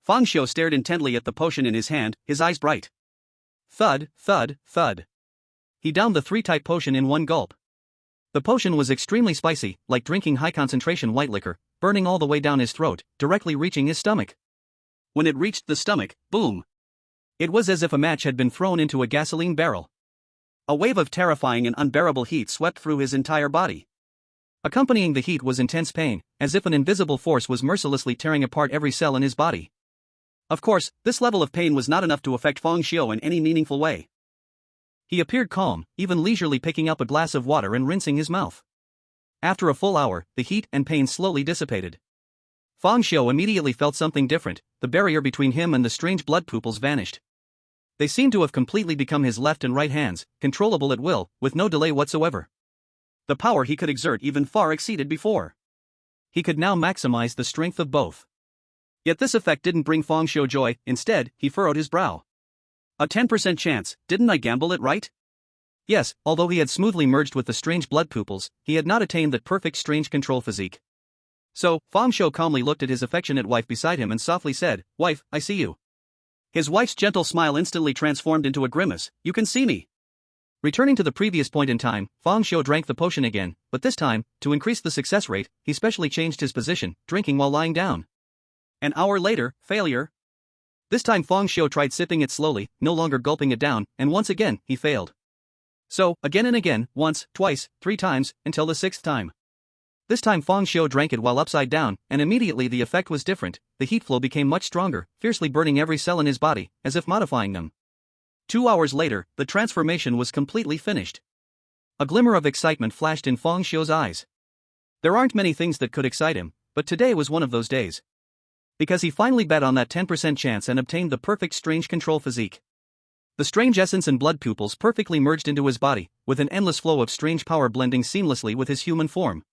Fang Xiu stared intently at the potion in his hand, his eyes bright. Thud, thud, thud. He downed the 3-type potion in one gulp. The potion was extremely spicy, like drinking high-concentration white liquor, burning all the way down his throat, directly reaching his stomach. When it reached the stomach, boom! It was as if a match had been thrown into a gasoline barrel. A wave of terrifying and unbearable heat swept through his entire body. Accompanying the heat was intense pain, as if an invisible force was mercilessly tearing apart every cell in his body. Of course, this level of pain was not enough to affect Fang Xiu in any meaningful way. He appeared calm, even leisurely picking up a glass of water and rinsing his mouth. After a full hour, the heat and pain slowly dissipated. Fang Xiu immediately felt something different. The barrier between him and the strange blood pupils vanished. They seemed to have completely become his left and right hands, controllable at will, with no delay whatsoever. The power he could exert even far exceeded before. He could now maximize the strength of both. Yet this effect didn't bring Fang Xiu joy. Instead, he furrowed his brow. A 10% chance, didn't I gamble it right? Yes, although he had smoothly merged with the strange blood pupils, he had not attained that perfect strange control physique. So, Fang Xiu calmly looked at his affectionate wife beside him and softly said, "Wife, I see you." His wife's gentle smile instantly transformed into a grimace. "You can see me." Returning to the previous point in time, Fang Xiu drank the potion again, but this time, to increase the success rate, he specially changed his position, drinking while lying down. An hour later, failure. This time Fang Xiu tried sipping it slowly, no longer gulping it down, and once again, he failed. So, again and again, once, twice, 3 times, until the 6th time. This time Fang Xiu drank it while upside down, and immediately the effect was different. The heat flow became much stronger, fiercely burning every cell in his body, as if modifying them. 2 hours later, the transformation was completely finished. A glimmer of excitement flashed in Fang Xiu's eyes. There aren't many things that could excite him, but today was one of those days. Because he finally bet on that 10% chance and obtained the perfect strange control physique. The strange essence and blood pupils perfectly merged into his body, with an endless flow of strange power blending seamlessly with his human form.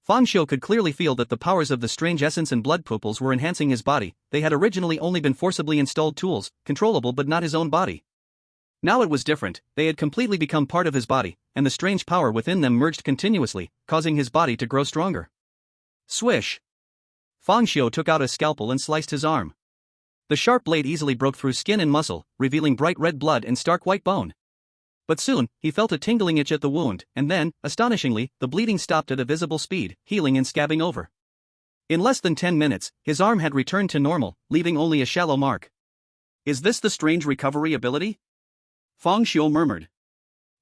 Fang Xiu could clearly feel that the powers of the strange essence and blood pupils were enhancing his body. They had originally only been forcibly installed tools, controllable but not his own body. Now it was different, they had completely become part of his body, and the strange power within them merged continuously, causing his body to grow stronger. Swish! Fang Xiu took out a scalpel and sliced his arm. The sharp blade easily broke through skin and muscle, revealing bright red blood and stark white bone. But soon, he felt a tingling itch at the wound, and then, astonishingly, the bleeding stopped at a visible speed, healing and scabbing over. In less than 10 minutes, his arm had returned to normal, leaving only a shallow mark. Is this the strange recovery ability? Fang Xiu murmured.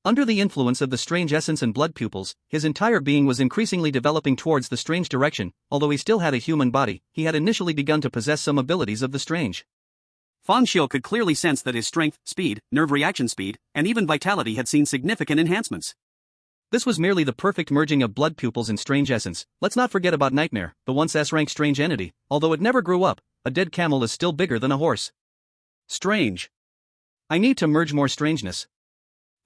Under the influence of the strange essence and blood pupils, his entire being was increasingly developing towards the strange direction. Although he still had a human body, he had initially begun to possess some abilities of the strange. Fang Xiu could clearly sense that his strength, speed, nerve reaction speed, and even vitality had seen significant enhancements. This was merely the perfect merging of blood pupils and strange essence. Let's not forget about Nightmare, the once S-rank strange entity. Although it never grew up, a dead camel is still bigger than a horse. Strange. I need to merge more strangeness.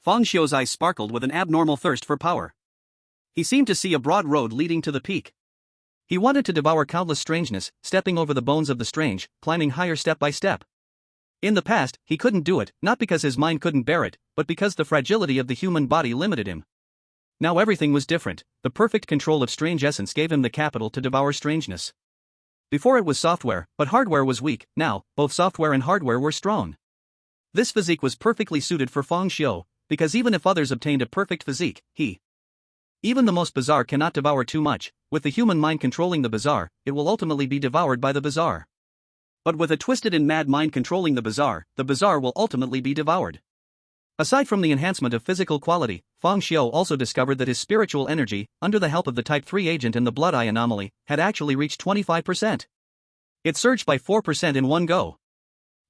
Fang Xiu's eyes sparkled with an abnormal thirst for power. He seemed to see a broad road leading to the peak. He wanted to devour countless strangeness, stepping over the bones of the strange, climbing higher step by step. In the past, he couldn't do it, not because his mind couldn't bear it, but because the fragility of the human body limited him. Now everything was different. The perfect control of strange essence gave him the capital to devour strangeness. Before it was software, but hardware was weak. Now, both software and hardware were strong. This physique was perfectly suited for Fang Xiu, because even if others obtained a perfect physique, even the most bizarre cannot devour too much. With the human mind controlling the bizarre, it will ultimately be devoured by the bizarre. But with a twisted and mad mind controlling the bizarre will ultimately be devoured. Aside from the enhancement of physical quality, Fang Xiu also discovered that his spiritual energy, under the help of the Type 3 agent and the blood eye anomaly, had actually reached 25%. It surged by 4% in one go.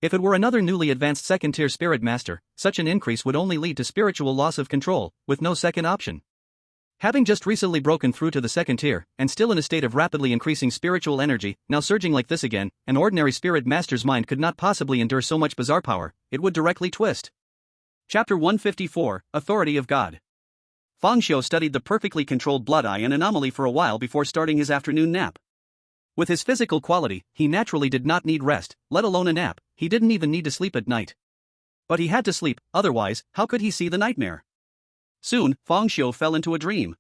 If it were another newly advanced second-tier spirit master, such an increase would only lead to spiritual loss of control, with no second option. Having just recently broken through to the second tier, and still in a state of rapidly increasing spiritual energy, now surging like this again, an ordinary spirit master's mind could not possibly endure so much bizarre power. It would directly twist. Chapter 154, Authority of God. Fang Xiu studied the perfectly controlled blood eye and anomaly for a while before starting his afternoon nap. With his physical quality, he naturally did not need rest, let alone a nap. He didn't even need to sleep at night. But he had to sleep, otherwise, how could he see the nightmare? Soon, Fang Xiu fell into a dream.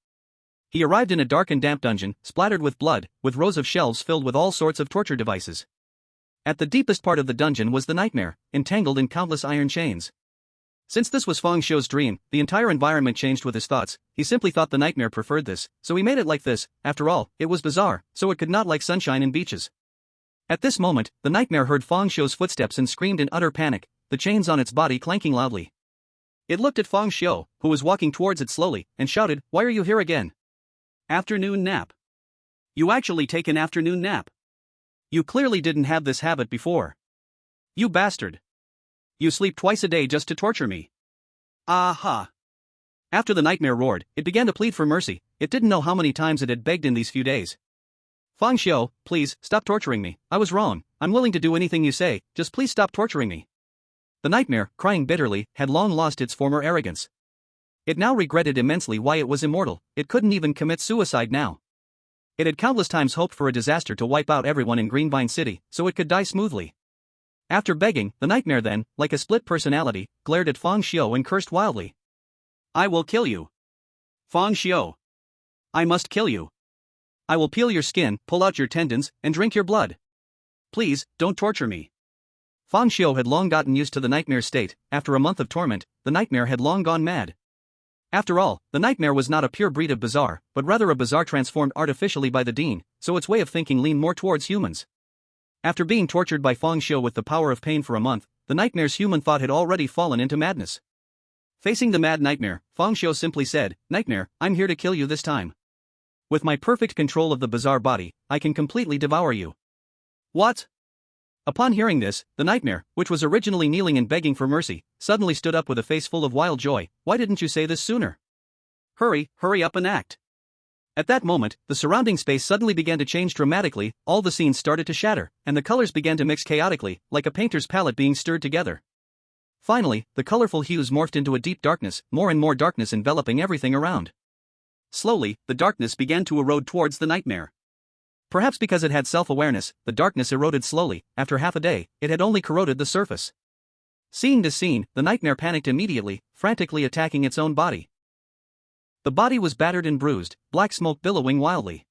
He arrived in a dark and damp dungeon, splattered with blood, with rows of shelves filled with all sorts of torture devices. At the deepest part of the dungeon was the nightmare, entangled in countless iron chains. Since this was Fang Xiu's dream, the entire environment changed with his thoughts. He simply thought the nightmare preferred this, so he made it like this. After all, it was bizarre, so it could not like sunshine and beaches. At this moment, the nightmare heard Fang Xiu's footsteps and screamed in utter panic, the chains on its body clanking loudly. It looked at Fang Xiu, who was walking towards it slowly, and shouted, "Why are you here again?" Afternoon nap. You actually take an afternoon nap. You clearly didn't have this habit before. You bastard. You sleep twice a day just to torture me. Aha. After the nightmare roared, it began to plead for mercy. It didn't know how many times it had begged in these few days. "Fang Xiu, please, stop torturing me. I was wrong. I'm willing to do anything you say, just please stop torturing me." The nightmare, crying bitterly, had long lost its former arrogance. It now regretted immensely why it was immortal. It couldn't even commit suicide now. It had countless times hoped for a disaster to wipe out everyone in Greenvine City, so it could die smoothly. After begging, the nightmare then, like a split personality, glared at Fang Xiu and cursed wildly. I will kill you. Fang Xiu. I must kill you. I will peel your skin, pull out your tendons, and drink your blood. Please, don't torture me. Fang Xiu had long gotten used to the nightmare state. After a month of torment, the nightmare had long gone mad. After all, the nightmare was not a pure breed of bizarre, but rather a bizarre transformed artificially by the Dean, so its way of thinking leaned more towards humans. After being tortured by Fang Xiu with the power of pain for a month, the nightmare's human thought had already fallen into madness. Facing the mad nightmare, Fang Xiu simply said, Nightmare, I'm here to kill you this time. With my perfect control of the bizarre body, I can completely devour you. What? Upon hearing this, the nightmare, which was originally kneeling and begging for mercy, suddenly stood up with a face full of wild joy. Why didn't you say this sooner? Hurry up and act. At that moment, the surrounding space suddenly began to change dramatically, all the scenes started to shatter, and the colors began to mix chaotically, like a painter's palette being stirred together. Finally, the colorful hues morphed into a deep darkness, more and more darkness enveloping everything around. Slowly, the darkness began to erode towards the nightmare. Perhaps because it had self-awareness, the darkness eroded slowly. After half a day, it had only corroded the surface. Seeing this scene, the nightmare panicked immediately, frantically attacking its own body. The body was battered and bruised, black smoke billowing wildly.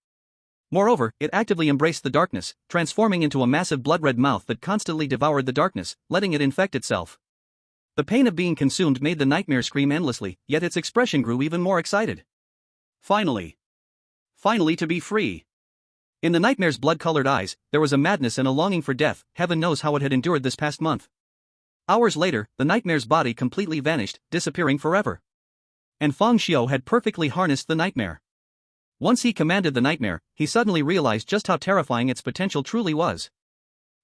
Moreover, it actively embraced the darkness, transforming into a massive blood-red mouth that constantly devoured the darkness, letting it infect itself. The pain of being consumed made the nightmare scream endlessly, yet its expression grew even more excited. Finally to be free. In the nightmare's blood-colored eyes, there was a madness and a longing for death. Heaven knows how it had endured this past month. Hours later, the nightmare's body completely vanished, disappearing forever. And Fang Xiu had perfectly harnessed the nightmare. Once he commanded the nightmare, he suddenly realized just how terrifying its potential truly was.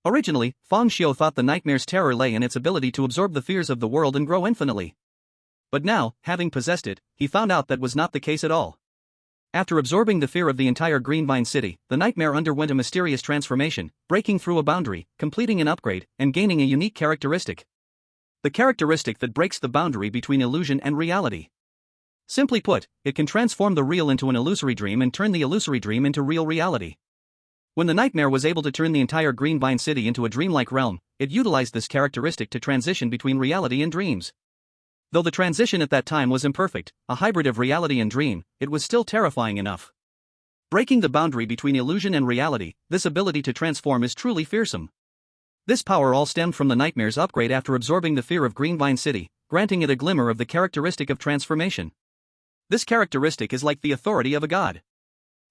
Originally, Fang Xiu thought the nightmare's terror lay in its ability to absorb the fears of the world and grow infinitely. But now, having possessed it, he found out that was not the case at all. After absorbing the fear of the entire Greenvine city, the nightmare underwent a mysterious transformation, breaking through a boundary, completing an upgrade, and gaining a unique characteristic. The characteristic that breaks the boundary between illusion and reality. Simply put, it can transform the real into an illusory dream and turn the illusory dream into real reality. When the nightmare was able to turn the entire Greenvine city into a dreamlike realm, it utilized this characteristic to transition between reality and dreams. Though the transition at that time was imperfect, a hybrid of reality and dream, it was still terrifying enough. Breaking the boundary between illusion and reality, this ability to transform is truly fearsome. This power all stemmed from the nightmare's upgrade after absorbing the fear of Greenvine city, granting it a glimmer of the characteristic of transformation. This characteristic is like the authority of a god.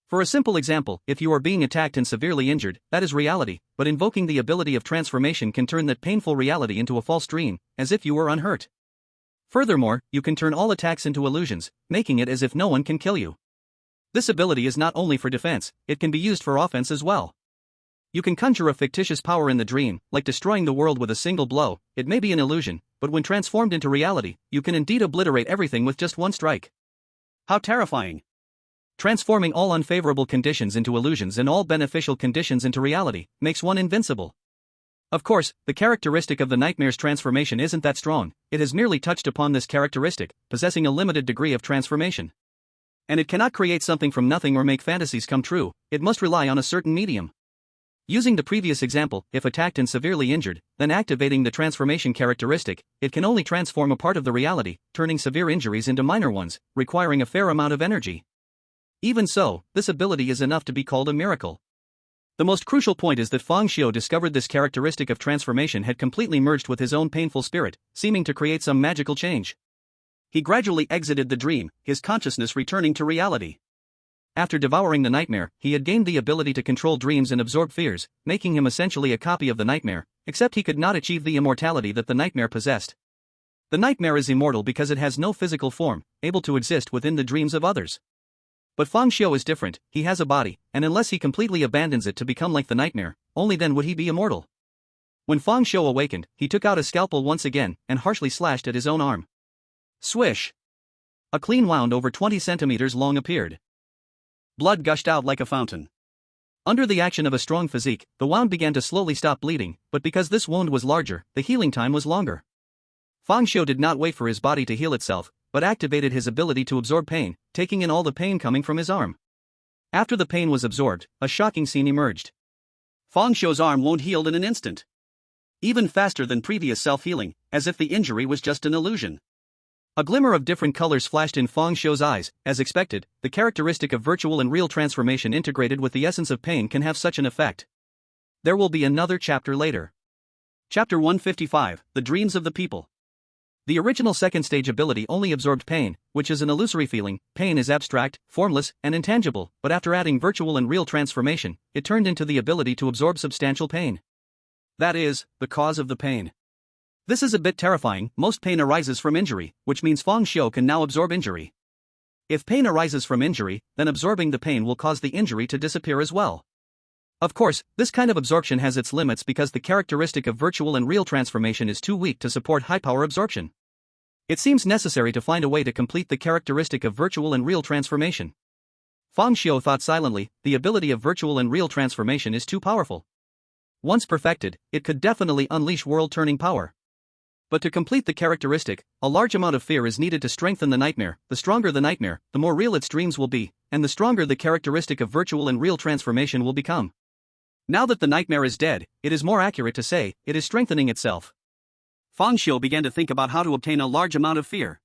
For a simple example, if you are being attacked and severely injured, that is reality, but invoking the ability of transformation can turn that painful reality into a false dream, as if you were unhurt. Furthermore, you can turn all attacks into illusions, making it as if no one can kill you. This ability is not only for defense, it can be used for offense as well. You can conjure a fictitious power in the dream, like destroying the world with a single blow. It may be an illusion, but when transformed into reality, you can indeed obliterate everything with just one strike. How terrifying! Transforming all unfavorable conditions into illusions and all beneficial conditions into reality makes one invincible. Of course, the characteristic of the nightmare's transformation isn't that strong. It has merely touched upon this characteristic, possessing a limited degree of transformation. And it cannot create something from nothing or make fantasies come true. It must rely on a certain medium. Using the previous example, if attacked and severely injured, then activating the transformation characteristic, it can only transform a part of the reality, turning severe injuries into minor ones, requiring a fair amount of energy. Even so, this ability is enough to be called a miracle. The most crucial point is that Fang Xiu discovered this characteristic of transformation had completely merged with his own painful spirit, seeming to create some magical change. He gradually exited the dream, his consciousness returning to reality. After devouring the nightmare, he had gained the ability to control dreams and absorb fears, making him essentially a copy of the nightmare, except he could not achieve the immortality that the nightmare possessed. The nightmare is immortal because it has no physical form, able to exist within the dreams of others. But Fang Xiu is different. He has a body, and unless he completely abandons it to become like the nightmare, only then would he be immortal. When Fang Xiu awakened, he took out a scalpel once again, and harshly slashed at his own arm. Swish! A clean wound over 20 centimeters long appeared. Blood gushed out like a fountain. Under the action of a strong physique, the wound began to slowly stop bleeding, but because this wound was larger, the healing time was longer. Fang Xiu did not wait for his body to heal itself, but activated his ability to absorb pain, taking in all the pain coming from his arm. After the pain was absorbed, a shocking scene emerged. Fang Xiu's arm wound healed in an instant. even faster than previous self-healing, as if the injury was just an illusion. A glimmer of different colors flashed in Fang Xiu's eyes. As expected, the characteristic of virtual and real transformation integrated with the essence of pain can have such an effect. There will be another chapter later. Chapter 155, The Dreams of the People. The original second stage ability only absorbed pain, which is an illusory feeling. Pain is abstract, formless, and intangible, but after adding virtual and real transformation, it turned into the ability to absorb substantial pain. That is, the cause of the pain. This is a bit terrifying. Most pain arises from injury, which means Fang Xiu can now absorb injury. If pain arises from injury, then absorbing the pain will cause the injury to disappear as well. Of course, this kind of absorption has its limits because the characteristic of virtual and real transformation is too weak to support high-power absorption. It seems necessary to find a way to complete the characteristic of virtual and real transformation. Fang Xiu thought silently, the ability of virtual and real transformation is too powerful. Once perfected, it could definitely unleash world-turning power. But to complete the characteristic, a large amount of fear is needed to strengthen the nightmare. The stronger the nightmare, the more real its dreams will be, and the stronger the characteristic of virtual and real transformation will become. Now that the nightmare is dead, it is more accurate to say, it is strengthening itself. Fang Xiu began to think about how to obtain a large amount of fear.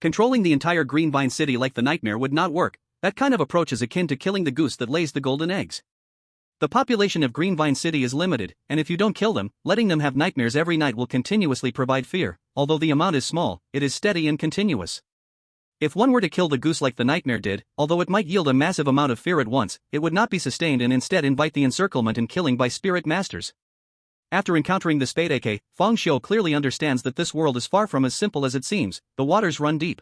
Controlling the entire Green Vine City like the nightmare would not work. That kind of approach is akin to killing the goose that lays the golden eggs. The population of Green Vine City is limited, and if you don't kill them, letting them have nightmares every night will continuously provide fear. Although the amount is small, it is steady and continuous. If one were to kill the goose like the nightmare did, although it might yield a massive amount of fear at once, it would not be sustained and instead invite the encirclement and killing by spirit masters. After encountering the spade AK, Fang Xiu clearly understands that this world is far from as simple as it seems. The waters run deep.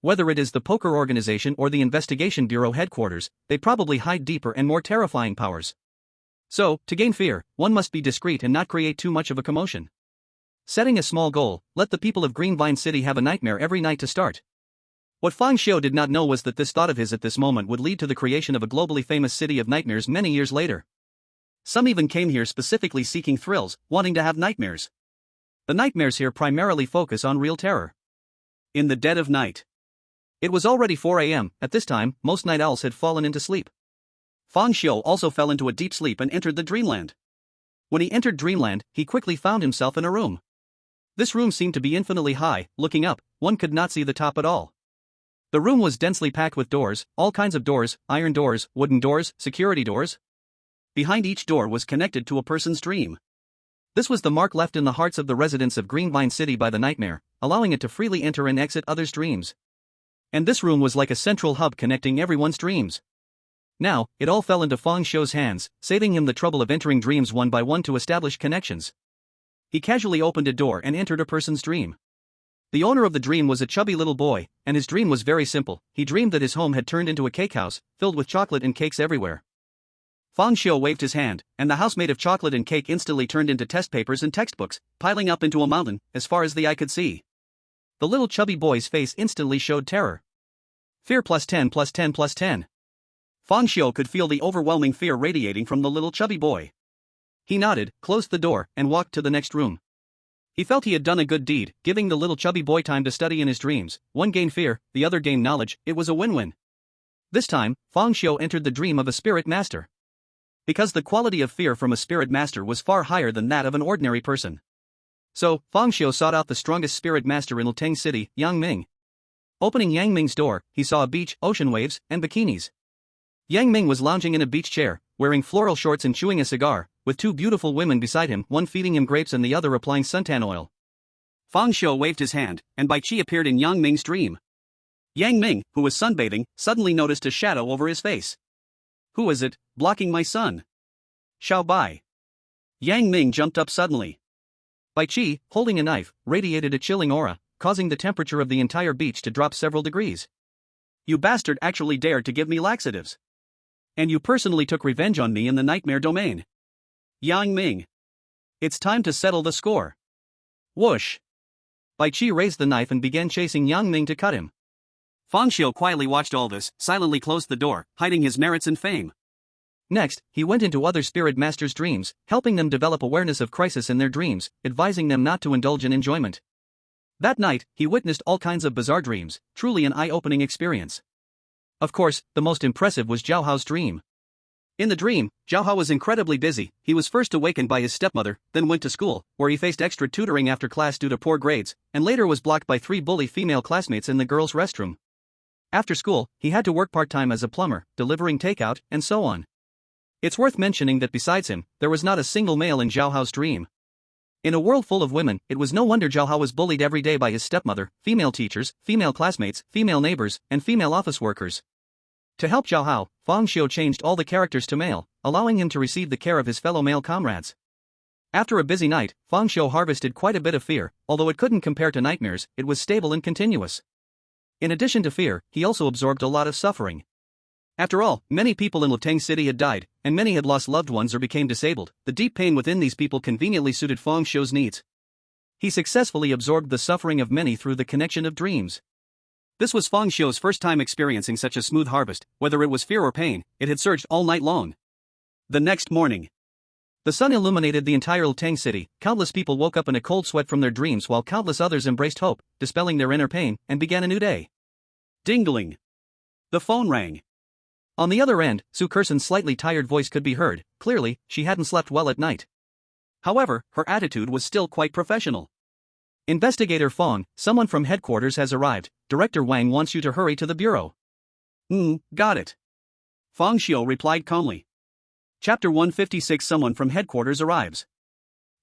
Whether it is the poker organization or the investigation bureau headquarters, they probably hide deeper and more terrifying powers. So, to gain fear, one must be discreet and not create too much of a commotion. Setting a small goal, let the people of Green Vine City have a nightmare every night to start. What Fang Xiu did not know was that this thought of his at this moment would lead to the creation of a globally famous city of nightmares many years later. Some even came here specifically seeking thrills, wanting to have nightmares. The nightmares here primarily focus on real terror. In the dead of night. It was already 4 a.m. At this time, most night owls had fallen into sleep. Fang Xiu also fell into a deep sleep and entered the dreamland. When he entered dreamland, he quickly found himself in a room. This room seemed to be infinitely high. Looking up, one could not see the top at all. The room was densely packed with doors, all kinds of doors, iron doors, wooden doors, security doors. Behind each door was connected to a person's dream. This was the mark left in the hearts of the residents of Green Vine City by the nightmare, allowing it to freely enter and exit others' dreams. And this room was like a central hub connecting everyone's dreams. Now, it all fell into Fang Xiu's hands, saving him the trouble of entering dreams one by one to establish connections. He casually opened a door and entered a person's dream. The owner of the dream was a chubby little boy, and his dream was very simple. He dreamed that his home had turned into a cake house, filled with chocolate and cakes everywhere. Fang Xiu waved his hand, and the house made of chocolate and cake instantly turned into test papers and textbooks, piling up into a mountain, as far as the eye could see. The little chubby boy's face instantly showed terror. Fear plus 10 plus 10 plus 10. Fang Xiu could feel the overwhelming fear radiating from the little chubby boy. He nodded, closed the door, and walked to the next room. He felt he had done a good deed, giving the little chubby boy time to study in his dreams. One gained fear, the other gained knowledge. It was a win-win. This time, Fang Xiu entered the dream of a spirit master. Because the quality of fear from a spirit master was far higher than that of an ordinary person. So, Fang Xiu sought out the strongest spirit master in Luteng City, Yang Ming. Opening Yang Ming's door, he saw a beach, ocean waves, and bikinis. Yang Ming was lounging in a beach chair, wearing floral shorts and chewing a cigar, with two beautiful women beside him, one feeding him grapes and the other applying suntan oil. Fang Xiu waved his hand, and Bai Qi appeared in Yang Ming's dream. Yang Ming, who was sunbathing, suddenly noticed a shadow over his face. Who is it, blocking my sun? Xiao Bai. Yang Ming jumped up suddenly. Bai Qi, holding a knife, radiated a chilling aura, causing the temperature of the entire beach to drop several degrees. You bastard actually dared to give me laxatives. And you personally took revenge on me in the nightmare domain. Yang Ming. It's time to settle the score. Whoosh. Bai Qi raised the knife and began chasing Yang Ming to cut him. Fang Xiu quietly watched all this, silently closed the door, hiding his merits and fame. Next, he went into other spirit masters' dreams, helping them develop awareness of crisis in their dreams, advising them not to indulge in enjoyment. That night, he witnessed all kinds of bizarre dreams, truly an eye-opening experience. Of course, the most impressive was Zhao Hao's dream. In the dream, Zhao Hao was incredibly busy. He was first awakened by his stepmother, then went to school, where he faced extra tutoring after class due to poor grades, and later was blocked by 3 bully female classmates in the girls' restroom. After school, he had to work part-time as a plumber, delivering takeout, and so on. It's worth mentioning that besides him, there was not a single male in Zhao Hao's dream. In a world full of women, it was no wonder Zhao Hao was bullied every day by his stepmother, female teachers, female classmates, female neighbors, and female office workers. To help Zhao Hao, Fang Xiu changed all the characters to male, allowing him to receive the care of his fellow male comrades. After a busy night, Fang Xiu harvested quite a bit of fear. Although it couldn't compare to nightmares, it was stable and continuous. In addition to fear, he also absorbed a lot of suffering. After all, many people in Lutang City had died, and many had lost loved ones or became disabled. The deep pain within these people conveniently suited Fang Xiu's needs. He successfully absorbed the suffering of many through the connection of dreams. This was Fang Xiu's first time experiencing such a smooth harvest. Whether it was fear or pain, it had surged all night long. The next morning, the sun illuminated the entire Lutang City. Countless people woke up in a cold sweat from their dreams while countless others embraced hope, dispelling their inner pain, and began a new day. Ding-a-ling. The phone rang. On the other end, Su Kerson's slightly tired voice could be heard. Clearly, she hadn't slept well at night. However, her attitude was still quite professional. Investigator Fong, someone from headquarters has arrived. Director Wang wants you to hurry to the bureau. Got it. Fang Xiu replied calmly. Chapter 156. Someone from headquarters arrives.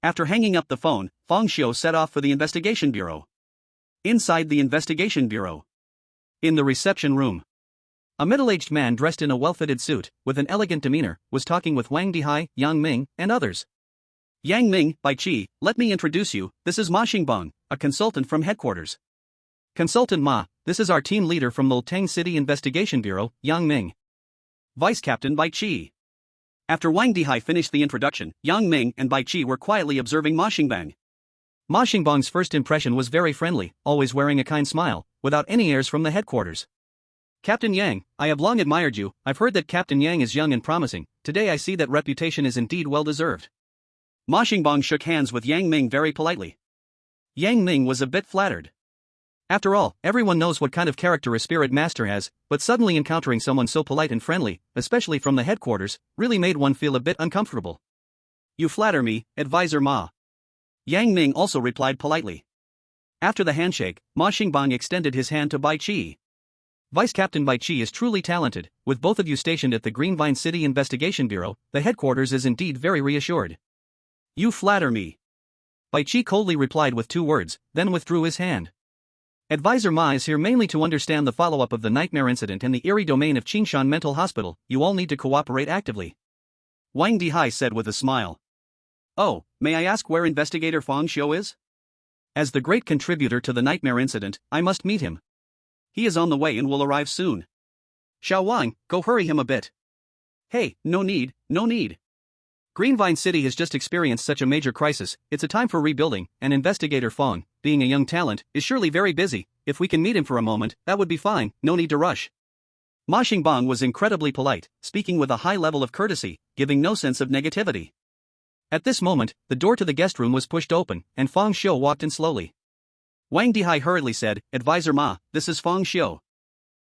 After hanging up the phone, Fang Xiu set off for the investigation bureau. Inside the investigation bureau. In the reception room. A middle-aged man dressed in a well-fitted suit, with an elegant demeanor, was talking with Wang Dihai, Yang Ming, and others. Yang Ming, Bai Qi, let me introduce you, this is Ma Xingbang, a consultant from headquarters. Consultant Ma, this is our team leader from the Lutang City Investigation Bureau, Yang Ming. Vice Captain Bai Qi. After Wang Dihai finished the introduction, Yang Ming and Bai Qi were quietly observing Ma Xingbang. Ma Xingbang's first impression was very friendly, always wearing a kind smile, without any airs from the headquarters. Captain Yang, I have long admired you. I've heard that Captain Yang is young and promising. Today I see that reputation is indeed well deserved. Ma Xingbang shook hands with Yang Ming very politely. Yang Ming was a bit flattered. After all, everyone knows what kind of character a spirit master has, but suddenly encountering someone so polite and friendly, especially from the headquarters, really made one feel a bit uncomfortable. You flatter me, Advisor Ma. Yang Ming also replied politely. After the handshake, Ma Xingbang extended his hand to Bai Qi. Vice Captain Bai Qi is truly talented. With both of you stationed at the Greenvine City Investigation Bureau, the headquarters is indeed very reassured. You flatter me. Bai Qi coldly replied with 2 words, then withdrew his hand. Advisor Ma is here mainly to understand the follow-up of the nightmare incident in the Eerie domain of Qingshan Mental Hospital. You all need to cooperate actively. Wang Dihai said with a smile. Oh, may I ask where Investigator Fang Xiu is? As the great contributor to the nightmare incident, I must meet him. He is on the way and will arrive soon. Xiao Wang, go hurry him a bit. Hey, no need, no need. Greenvine City has just experienced such a major crisis, it's a time for rebuilding, and Investigator Fong, being a young talent, is surely very busy. If we can meet him for a moment, that would be fine, no need to rush. Ma Xingbang was incredibly polite, speaking with a high level of courtesy, giving no sense of negativity. At this moment, the door to the guest room was pushed open, and Fang Xiu walked in slowly. Wang Dihai hurriedly said, Advisor Ma, this is Fang Xiu.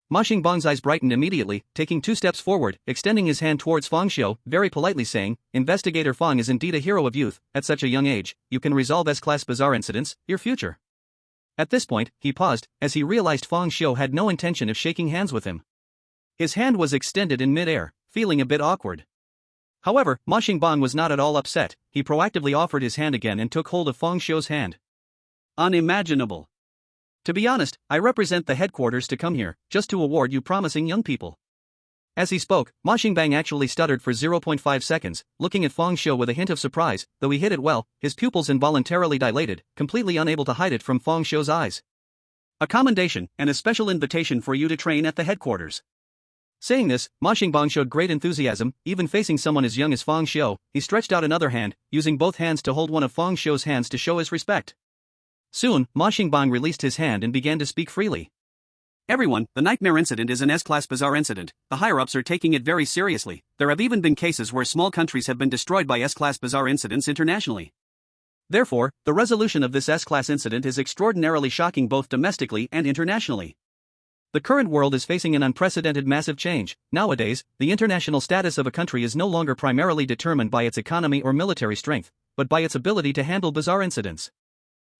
Ma Xingbang's eyes brightened immediately, taking 2 steps forward, extending his hand towards Fang Xiu, very politely saying, Investigator Fang is indeed a hero of youth. At such a young age, you can resolve S-class bizarre incidents, your future. At this point, he paused, as he realized Fang Xiu had no intention of shaking hands with him. His hand was extended in mid-air, feeling a bit awkward. However, Ma Xingbang was not at all upset. He proactively offered his hand again and took hold of Fang Xiu's hand. Unimaginable. To be honest, I represent the headquarters to come here, just to award you promising young people. As he spoke, Ma Xingbang actually stuttered for 0.5 seconds, looking at Fang Xiu with a hint of surprise. Though he hit it well, his pupils involuntarily dilated, completely unable to hide it from Fang Xiu's eyes. A commendation, and a special invitation for you to train at the headquarters. Saying this, Ma Xingbang showed great enthusiasm, even facing someone as young as Fang Xiu. He stretched out another hand, using both hands to hold one of Fang Xiu's hands to show his respect. Soon, Ma Xingbang released his hand and began to speak freely. Everyone, the nightmare incident is an S-class bizarre incident. The higher-ups are taking it very seriously. There have even been cases where small countries have been destroyed by S-class bizarre incidents internationally. Therefore, the resolution of this S-class incident is extraordinarily shocking both domestically and internationally. The current world is facing an unprecedented massive change. Nowadays, the international status of a country is no longer primarily determined by its economy or military strength, but by its ability to handle bizarre incidents.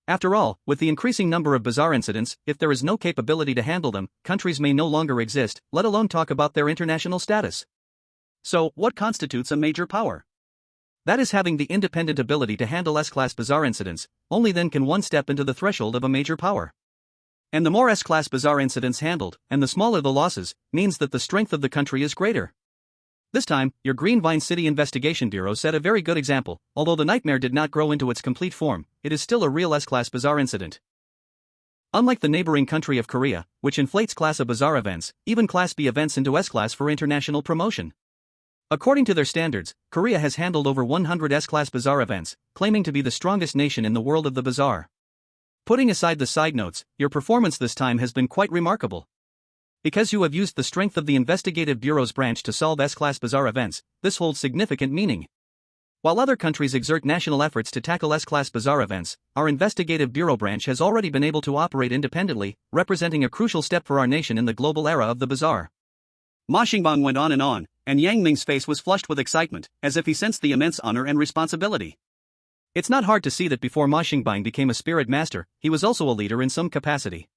After all, with the increasing number of bizarre incidents, if there is no capability to handle them, countries may no longer exist, let alone talk about their international status. So, what constitutes a major power? That is having the independent ability to handle S-class bizarre incidents. Only then can one step into the threshold of a major power. And the more S-class bizarre incidents handled, and the smaller the losses, means that the strength of the country is greater. This time, your Greenvine City Investigation Bureau set a very good example. Although the nightmare did not grow into its complete form, it is still a real S-class bizarre incident. Unlike the neighboring country of Korea, which inflates Class A bizarre events, even Class B events into S-class for international promotion. According to their standards, Korea has handled over 100 S-class bizarre events, claiming to be the strongest nation in the world of the bizarre. Putting aside the side notes, your performance this time has been quite remarkable. Because you have used the strength of the Investigative Bureau's branch to solve S-class bizarre events, this holds significant meaning. While other countries exert national efforts to tackle S-class bizarre events, our Investigative Bureau branch has already been able to operate independently, representing a crucial step for our nation in the global era of the bizarre. Ma Xingbang went on, and Yang Ming's face was flushed with excitement, as if he sensed the immense honor and responsibility. It's not hard to see that before Ma Xingbang became a spirit master, he was also a leader in some capacity.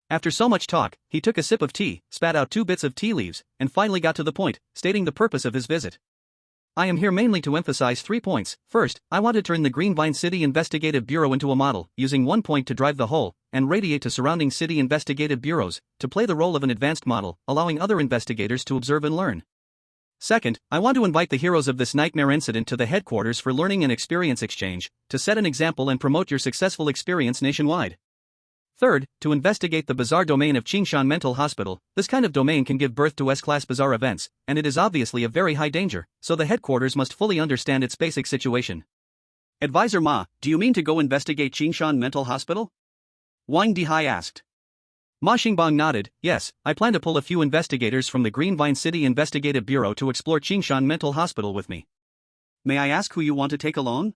After so much talk, he took a sip of tea, spat out 2 bits of tea leaves, and finally got to the point, stating the purpose of his visit. I am here mainly to emphasize 3 points. First, I want to turn the Greenvine City Investigative Bureau into a model, using 1 point to drive the whole, and radiate to surrounding city investigative bureaus, to play the role of an advanced model, allowing other investigators to observe and learn. Second, I want to invite the heroes of this nightmare incident to the headquarters for learning and experience exchange, to set an example and promote your successful experience nationwide. Third, to investigate the bizarre domain of Qingshan Mental Hospital. This kind of domain can give birth to S-class bizarre events, and it is obviously of very high danger, so the headquarters must fully understand its basic situation. Advisor Ma, do you mean to go investigate Qingshan Mental Hospital? Wang Dihai asked. Ma Xingbang nodded. Yes, I plan to pull a few investigators from the Greenvine City Investigative Bureau to explore Qingshan Mental Hospital with me. May I ask who you want to take along?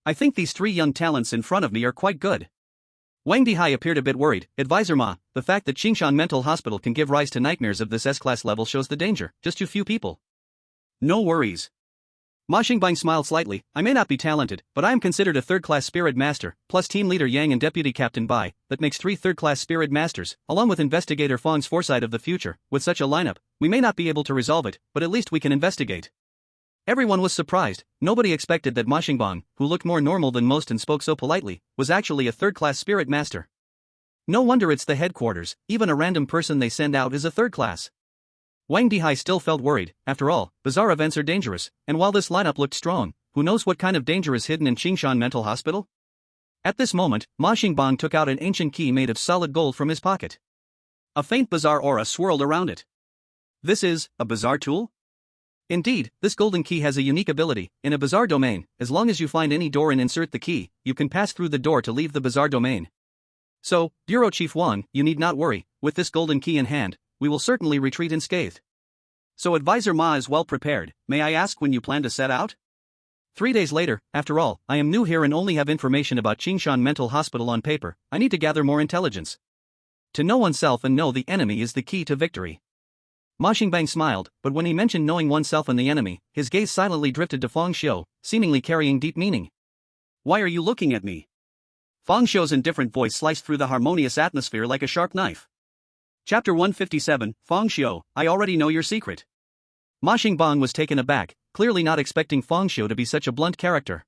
I think these 3 young talents in front of me are quite good. Wang Dihai appeared a bit worried. Advisor Ma, the fact that Qingshan Mental Hospital can give rise to nightmares of this S-class level shows the danger. Just too few people. No worries. Ma Xingbang smiled slightly. I may not be talented, but I am considered a third-class spirit master, plus team leader Yang and deputy captain Bai. That makes 3 third-class spirit masters, along with investigator Fong's foresight of the future. With such a lineup, we may not be able to resolve it, but at least we can investigate. Everyone was surprised. Nobody expected that Ma Xingbang, who looked more normal than most and spoke so politely, was actually a third-class spirit master. No wonder it's the headquarters. Even a random person they send out is a third class. Wang Dihai still felt worried. After all, bizarre events are dangerous, and while this lineup looked strong, who knows what kind of danger is hidden in Qingshan Mental Hospital? At this moment, Ma Xingbang took out an ancient key made of solid gold from his pocket. A faint bizarre aura swirled around it. This is a bizarre tool? Indeed, this golden key has a unique ability. In a bizarre domain, as long as you find any door and insert the key, you can pass through the door to leave the bizarre domain. So, Bureau Chief Wang, you need not worry. With this golden key in hand, we will certainly retreat unscathed. So Advisor Ma is well prepared. May I ask when you plan to set out? 3 days later. After all, I am new here and only have information about Qingshan Mental Hospital on paper. I need to gather more intelligence. To know oneself and know the enemy is the key to victory. Ma Xingbang smiled, but when he mentioned knowing oneself and the enemy, his gaze silently drifted to Fong Xiu, seemingly carrying deep meaning. Why are you looking at me? Fong Xiu's indifferent voice sliced through the harmonious atmosphere like a sharp knife. Chapter 157, Fong Xiu, I already know your secret. Ma Xingbang was taken aback, clearly not expecting Fong Xiu to be such a blunt character.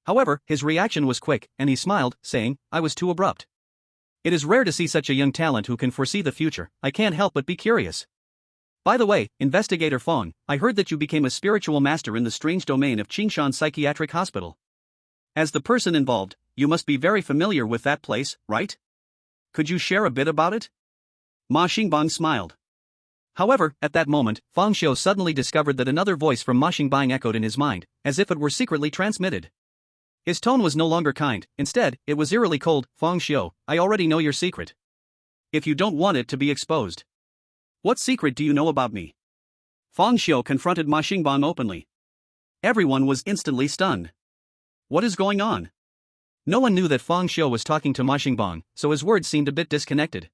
However, his reaction was quick, and he smiled, saying, I was too abrupt. It is rare to see such a young talent who can foresee the future. I can't help but be curious. By the way, Investigator Fong, I heard that you became a spiritual master in the strange domain of Qingshan Psychiatric Hospital. As the person involved, you must be very familiar with that place, right? Could you share a bit about it? Ma Xingbang smiled. However, at that moment, Fong Xiu suddenly discovered that another voice from Ma Xingbang echoed in his mind, as if it were secretly transmitted. His tone was no longer kind, instead, it was eerily cold. Fong Xiu, I already know your secret. If you don't want it to be exposed. What secret do you know about me? Fong Xiu confronted Ma Xingbang openly. Everyone was instantly stunned. What is going on? No one knew that Fong Xiu was talking to Ma Xingbang, so his words seemed a bit disconnected.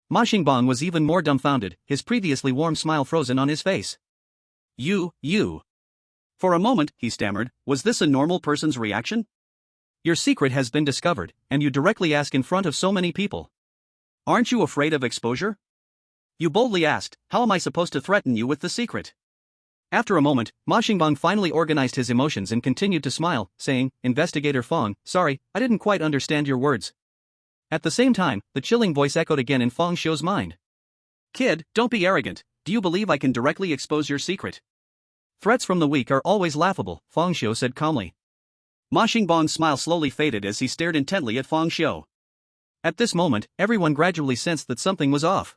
Ma Xingbang was even more dumbfounded, his previously warm smile frozen on his face. You. For a moment, he stammered, was this a normal person's reaction? Your secret has been discovered, and you directly ask in front of so many people. Aren't you afraid of exposure? You boldly asked, how am I supposed to threaten you with the secret? After a moment, Ma Xingbang finally organized his emotions and continued to smile, saying, Investigator Fong, sorry, I didn't quite understand your words. At the same time, the chilling voice echoed again in Fong Xiu's mind. Kid, don't be arrogant, do you believe I can directly expose your secret? Threats from the weak are always laughable, Fong Xiu said calmly. Ma Xingbang's smile slowly faded as he stared intently at Fong Xiu. At this moment, everyone gradually sensed that something was off.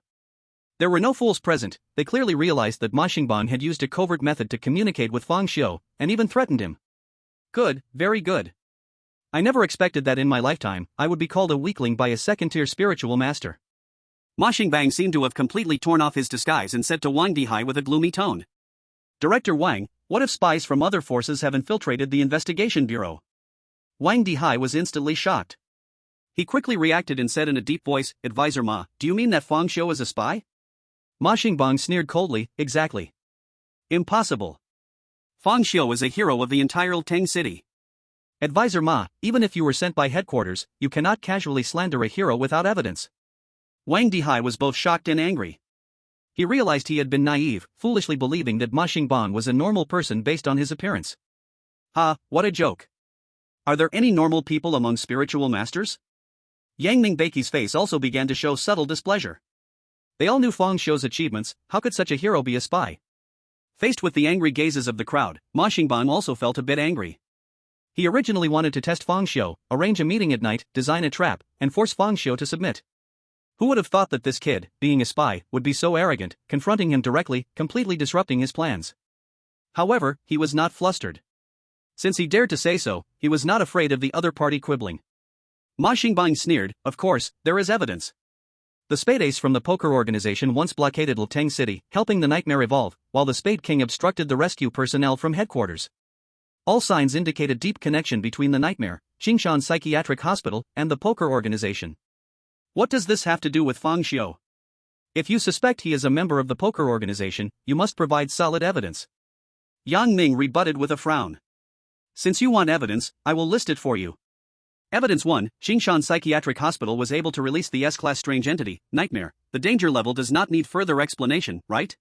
There were no fools present, they clearly realized that Ma Xingbang had used a covert method to communicate with Fong Xiu, and even threatened him. Good, very good. I never expected that in my lifetime, I would be called a weakling by a second-tier spiritual master. Ma Xingbang seemed to have completely torn off his disguise and said to Wang Dihai with a gloomy tone. Director Wang, what if spies from other forces have infiltrated the investigation bureau? Wang Dihai was instantly shocked. He quickly reacted and said in a deep voice, Advisor Ma, do you mean that Fong Xiu is a spy? Ma Xingbang sneered coldly, exactly. Impossible. Fong Xiu is a hero of the entire Tang city. Advisor Ma, even if you were sent by headquarters, you cannot casually slander a hero without evidence. Wang Dihai was both shocked and angry. He realized he had been naive, foolishly believing that Ma Xingbang was a normal person based on his appearance. Ha, what a joke. Are there any normal people among spiritual masters? Yang Mingbeiqi's face also began to show subtle displeasure. They all knew Fong Xiu's achievements, how could such a hero be a spy? Faced with the angry gazes of the crowd, Ma Xingbang also felt a bit angry. He originally wanted to test Fong Xiu, arrange a meeting at night, design a trap, and force Fong Xiu to submit. Who would have thought that this kid, being a spy, would be so arrogant, confronting him directly, completely disrupting his plans? However, he was not flustered. Since he dared to say so, he was not afraid of the other party quibbling. Ma Xingbang sneered, of course, there is evidence. The Spade Ace from the poker organization once blockaded Ltang City, helping the Nightmare evolve, while the Spade King obstructed the rescue personnel from headquarters. All signs indicate a deep connection between the Nightmare, Qingshan Psychiatric Hospital, and the poker organization. What does this have to do with Fong Xiu? If you suspect he is a member of the poker organization, you must provide solid evidence. Yang Ming rebutted with a frown. Since you want evidence, I will list it for you. Evidence 1, Qingshan Psychiatric Hospital was able to release the S-Class strange entity, Nightmare. The danger level does not need further explanation, right?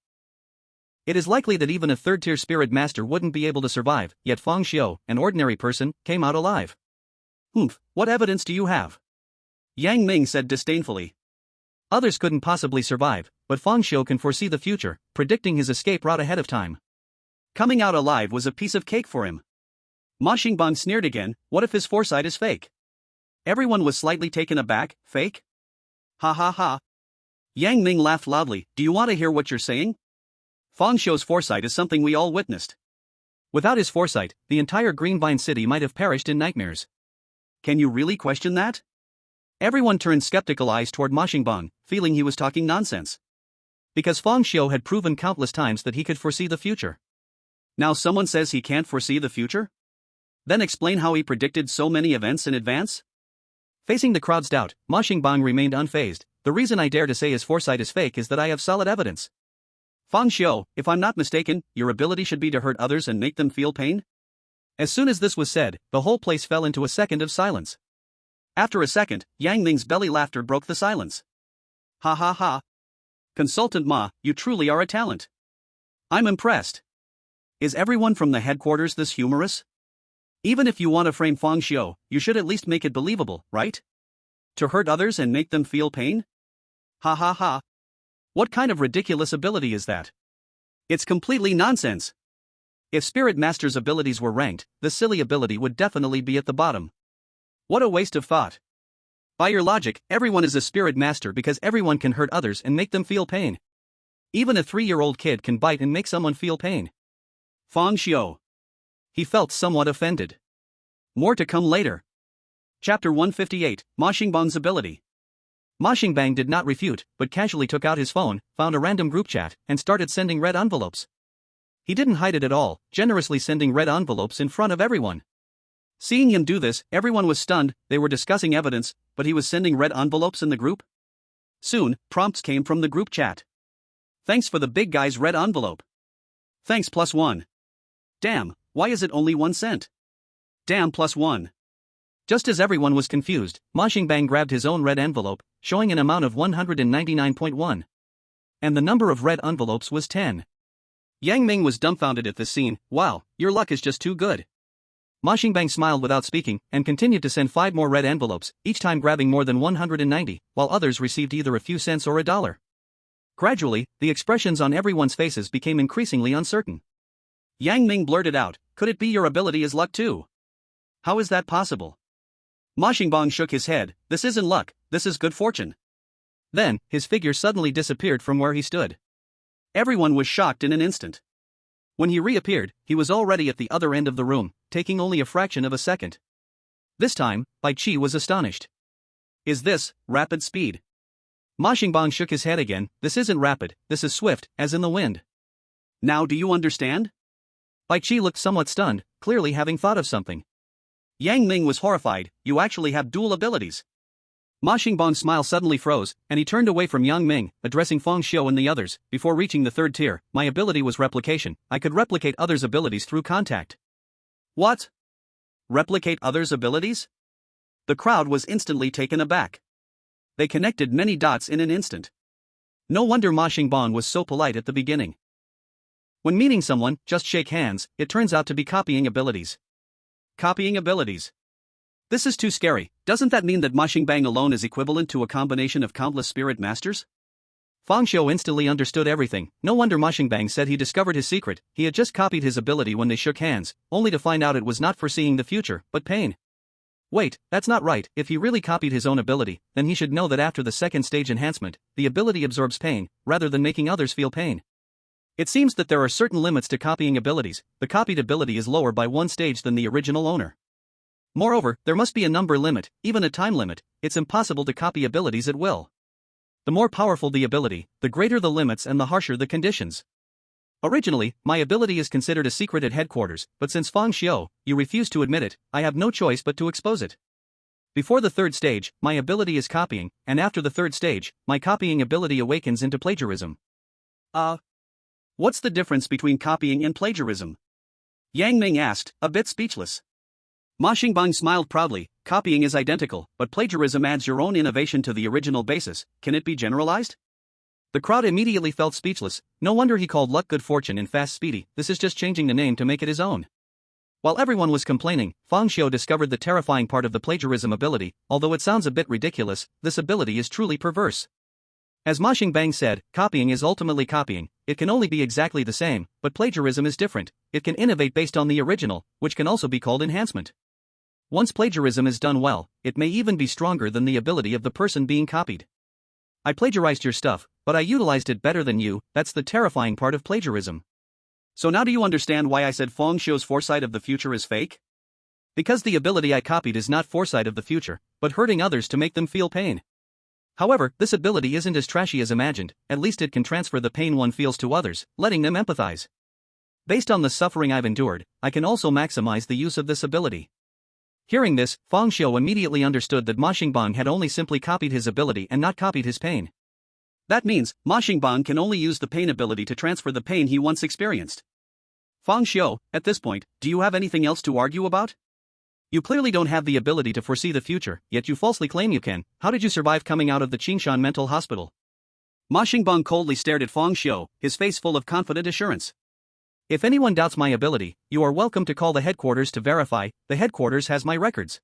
It is likely that even a third-tier spirit master wouldn't be able to survive, yet Fong Xiu, an ordinary person, came out alive. Humph, what evidence do you have? Yang Ming said disdainfully. Others couldn't possibly survive, but Fong Xiu can foresee the future, predicting his escape route ahead of time. Coming out alive was a piece of cake for him. Ma Xingbang sneered again, what if his foresight is fake? Everyone was slightly taken aback, fake? Ha ha ha. Yang Ming laughed loudly, do you want to hear what you're saying? Fong Xiu's foresight is something we all witnessed. Without his foresight, the entire Greenvine City might have perished in nightmares. Can you really question that? Everyone turned skeptical eyes toward Ma Xingbang, feeling he was talking nonsense. Because Fong Xiu had proven countless times that he could foresee the future. Now someone says he can't foresee the future? Then explain how he predicted so many events in advance? Facing the crowd's doubt, Ma Xingbang remained unfazed. The reason I dare to say his foresight is fake is that I have solid evidence. Fong Xiu, if I'm not mistaken, your ability should be to hurt others and make them feel pain? As soon as this was said, the whole place fell into a second of silence. After a second, Yang Ming's belly laughter broke the silence. Ha ha ha. Consultant Ma, you truly are a talent. I'm impressed. Is everyone from the headquarters this humorous? Even if you want to frame Fong Xiu, you should at least make it believable, right? To hurt others and make them feel pain? Ha ha ha. What kind of ridiculous ability is that? It's completely nonsense. If Spirit Master's abilities were ranked, the silly ability would definitely be at the bottom. What a waste of thought. By your logic, everyone is a Spirit Master because everyone can hurt others and make them feel pain. Even a 3-year-old kid can bite and make someone feel pain. Fong Xiu. He felt somewhat offended. More to come later. Chapter 158, Ma Xingbang's ability. Ma Xingbang did not refute, but casually took out his phone, found a random group chat, and started sending red envelopes. He didn't hide it at all, generously sending red envelopes in front of everyone. Seeing him do this, everyone was stunned. They were discussing evidence, but he was sending red envelopes in the group? Soon, prompts came from the group chat. Thanks for the big guy's red envelope. Thanks +1. Damn, why is it only 1 cent? Damn +1. Just as everyone was confused, Ma Xingbang grabbed his own red envelope, showing an amount of 199.1. And the number of red envelopes was 10. Yang Ming was dumbfounded at this scene. Wow, your luck is just too good. Ma Xingbang smiled without speaking and continued to send 5 more red envelopes, each time grabbing more than 190, while others received either a few cents or $1. Gradually, the expressions on everyone's faces became increasingly uncertain. Yang Ming blurted out, could it be your ability is luck too? How is that possible? Ma Xingbang shook his head, this isn't luck, this is good fortune. Then, his figure suddenly disappeared from where he stood. Everyone was shocked in an instant. When he reappeared, he was already at the other end of the room, taking only a fraction of a second. This time, Bai Qi was astonished. Is this rapid speed? Ma Xingbang shook his head again, this isn't rapid, this is swift, as in the wind. Now do you understand? Bai Qi looked somewhat stunned, clearly having thought of something. Yang Ming was horrified, you actually have dual abilities. Ma Xingbang's smile suddenly froze, and he turned away from Yang Ming, addressing Feng Xiu and the others. Before reaching the 3rd tier, my ability was replication. I could replicate others' abilities through contact. What? Replicate others' abilities? The crowd was instantly taken aback. They connected many dots in an instant. No wonder Ma Xingbang was so polite at the beginning. When meeting someone, just shake hands, it turns out to be copying abilities. Copying abilities. This is too scary. Doesn't that mean that Ma Xingbang alone is equivalent to a combination of countless spirit masters? Feng Xiu instantly understood everything. No wonder Ma Xingbang said he discovered his secret. He had just copied his ability when they shook hands, only to find out it was not foreseeing the future, but pain. Wait, that's not right. If he really copied his own ability, then he should know that after the 2nd stage enhancement, the ability absorbs pain, rather than making others feel pain. It seems that there are certain limits to copying abilities. The copied ability is lower by 1 stage than the original owner. Moreover, there must be a number limit, even a time limit. It's impossible to copy abilities at will. The more powerful the ability, the greater the limits and the harsher the conditions. Originally, my ability is considered a secret at headquarters, but since Feng Xiu, you refuse to admit it, I have no choice but to expose it. Before the 3rd stage, my ability is copying, and after the 3rd stage, my copying ability awakens into plagiarism. What's the difference between copying and plagiarism? Yang Ming asked, a bit speechless. Ma Xingbang smiled proudly, copying is identical, but plagiarism adds your own innovation to the original basis. Can it be generalized? The crowd immediately felt speechless. No wonder he called luck good fortune and fast speedy. This is just changing the name to make it his own. While everyone was complaining, Feng Xiu discovered the terrifying part of the plagiarism ability. Although it sounds a bit ridiculous, this ability is truly perverse. As Ma Xingbang said, copying is ultimately copying. It can only be exactly the same, but plagiarism is different. It can innovate based on the original, which can also be called enhancement. Once plagiarism is done well, it may even be stronger than the ability of the person being copied. I plagiarized your stuff, but I utilized it better than you. That's the terrifying part of plagiarism. So now do you understand why I said Feng Xiu's foresight of the future is fake? Because the ability I copied is not foresight of the future, but hurting others to make them feel pain. However, this ability isn't as trashy as imagined. At least it can transfer the pain one feels to others, letting them empathize. Based on the suffering I've endured, I can also maximize the use of this ability. Hearing this, Feng Xiu immediately understood that Ma Xingbang had only simply copied his ability and not copied his pain. That means, Ma Xingbang can only use the pain ability to transfer the pain he once experienced. Feng Xiu, at this point, do you have anything else to argue about? You clearly don't have the ability to foresee the future, yet you falsely claim you can. How did you survive coming out of the Qingshan mental hospital? Ma Xingbang coldly stared at Feng Xiu, his face full of confident assurance. If anyone doubts my ability, you are welcome to call the headquarters to verify. The headquarters has my records.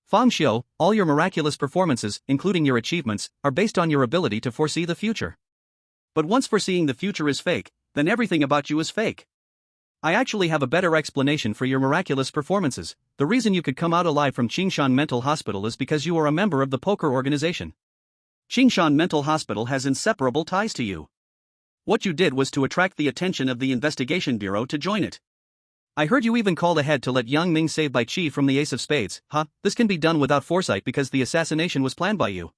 Feng Xiu, all your miraculous performances, including your achievements, are based on your ability to foresee the future. But once foreseeing the future is fake, then everything about you is fake. I actually have a better explanation for your miraculous performances. The reason you could come out alive from Qingshan Mental Hospital is because you are a member of the poker organization. Qingshan Mental Hospital has inseparable ties to you. What you did was to attract the attention of the investigation bureau to join it. I heard you even called ahead to let Yang Ming save Bai Qi from the Ace of Spades. This can be done without foresight because the assassination was planned by you.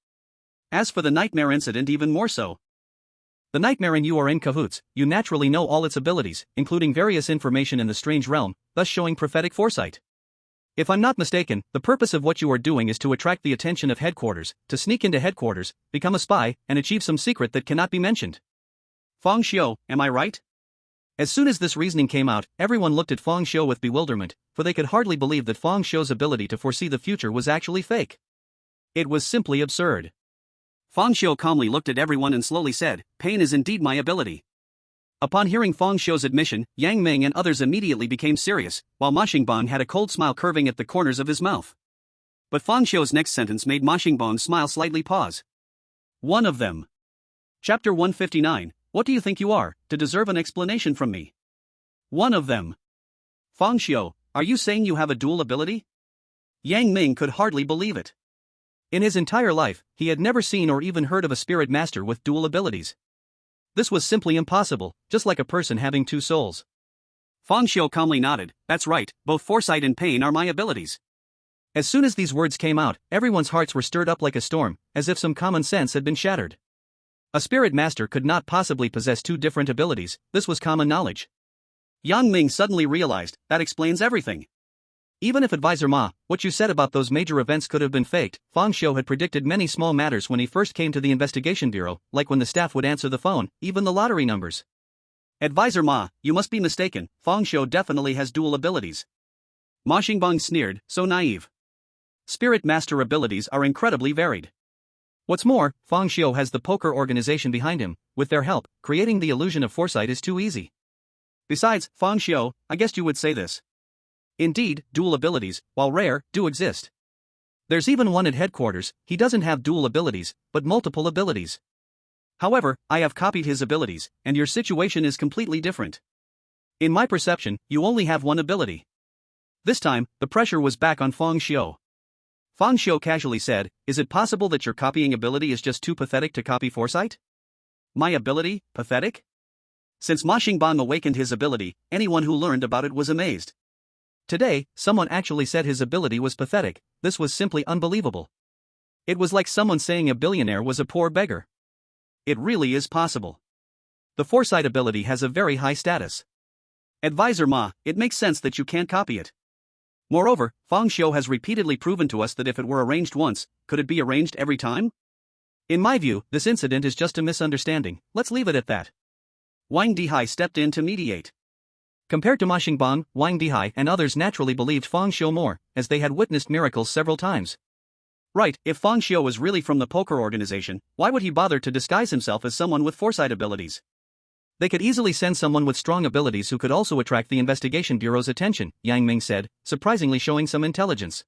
As for the nightmare incident, even more so. The nightmare and you are in cahoots. You naturally know all its abilities, including various information in the strange realm, thus showing prophetic foresight. If I'm not mistaken, the purpose of what you are doing is to attract the attention of headquarters, to sneak into headquarters, become a spy, and achieve some secret that cannot be mentioned. Fang Xiu, am I right? As soon as this reasoning came out, everyone looked at Fang Xiu with bewilderment, for they could hardly believe that Fang Xiu's ability to foresee the future was actually fake. It was simply absurd. Fang Xiu calmly looked at everyone and slowly said, "Pain is indeed my ability." Upon hearing Fang Xiu's admission, Yang Ming and others immediately became serious, while Ma Xingbang had a cold smile curving at the corners of his mouth. But Fang Xiu's next sentence made Ma Xingbang's smile slightly pause. One of them. Chapter 159, What do you think you are, to deserve an explanation from me? One of them. Fang Xiu, are you saying you have a dual ability? Yang Ming could hardly believe it. In his entire life, he had never seen or even heard of a spirit master with dual abilities. This was simply impossible, just like a person having two souls. Fang Xiu calmly nodded, "That's right, both foresight and pain are my abilities." As soon as these words came out, everyone's hearts were stirred up like a storm, as if some common sense had been shattered. A spirit master could not possibly possess two different abilities, this was common knowledge. Yang Ming suddenly realized, that explains everything. Even if Advisor Ma, what you said about those major events could have been faked, Fang Xiu had predicted many small matters when he first came to the investigation bureau, like when the staff would answer the phone, even the lottery numbers. Advisor Ma, you must be mistaken, Fang Xiu definitely has dual abilities. Ma Xingbang sneered, so naive. Spirit master abilities are incredibly varied. What's more, Fang Xiu has the poker organization behind him, with their help, creating the illusion of foresight is too easy. Besides, Fang Xiu, I guessed you would say this. Indeed, dual abilities, while rare, do exist. There's even one at headquarters, he doesn't have dual abilities, but multiple abilities. However, I have copied his abilities, and your situation is completely different. In my perception, you only have one ability. This time, the pressure was back on Fang Xiu. Fang Xiu casually said, "Is it possible that your copying ability is just too pathetic to copy foresight?" My ability, pathetic? Since Ma Xingbang awakened his ability, anyone who learned about it was amazed. Today, someone actually said his ability was pathetic, this was simply unbelievable. It was like someone saying a billionaire was a poor beggar. It really is possible. The foresight ability has a very high status. Advisor Ma, it makes sense that you can't copy it. Moreover, Fang Xiu has repeatedly proven to us that if it were arranged once, could it be arranged every time? In my view, this incident is just a misunderstanding, let's leave it at that. Wang Dihai stepped in to mediate. Compared to Ma Xingbang, Wang Dihai and others naturally believed Fang Xiu more, as they had witnessed miracles several times. Right, if Fang Xiu was really from the poker organization, why would he bother to disguise himself as someone with foresight abilities? They could easily send someone with strong abilities who could also attract the investigation bureau's attention, Yang Ming said, surprisingly showing some intelligence.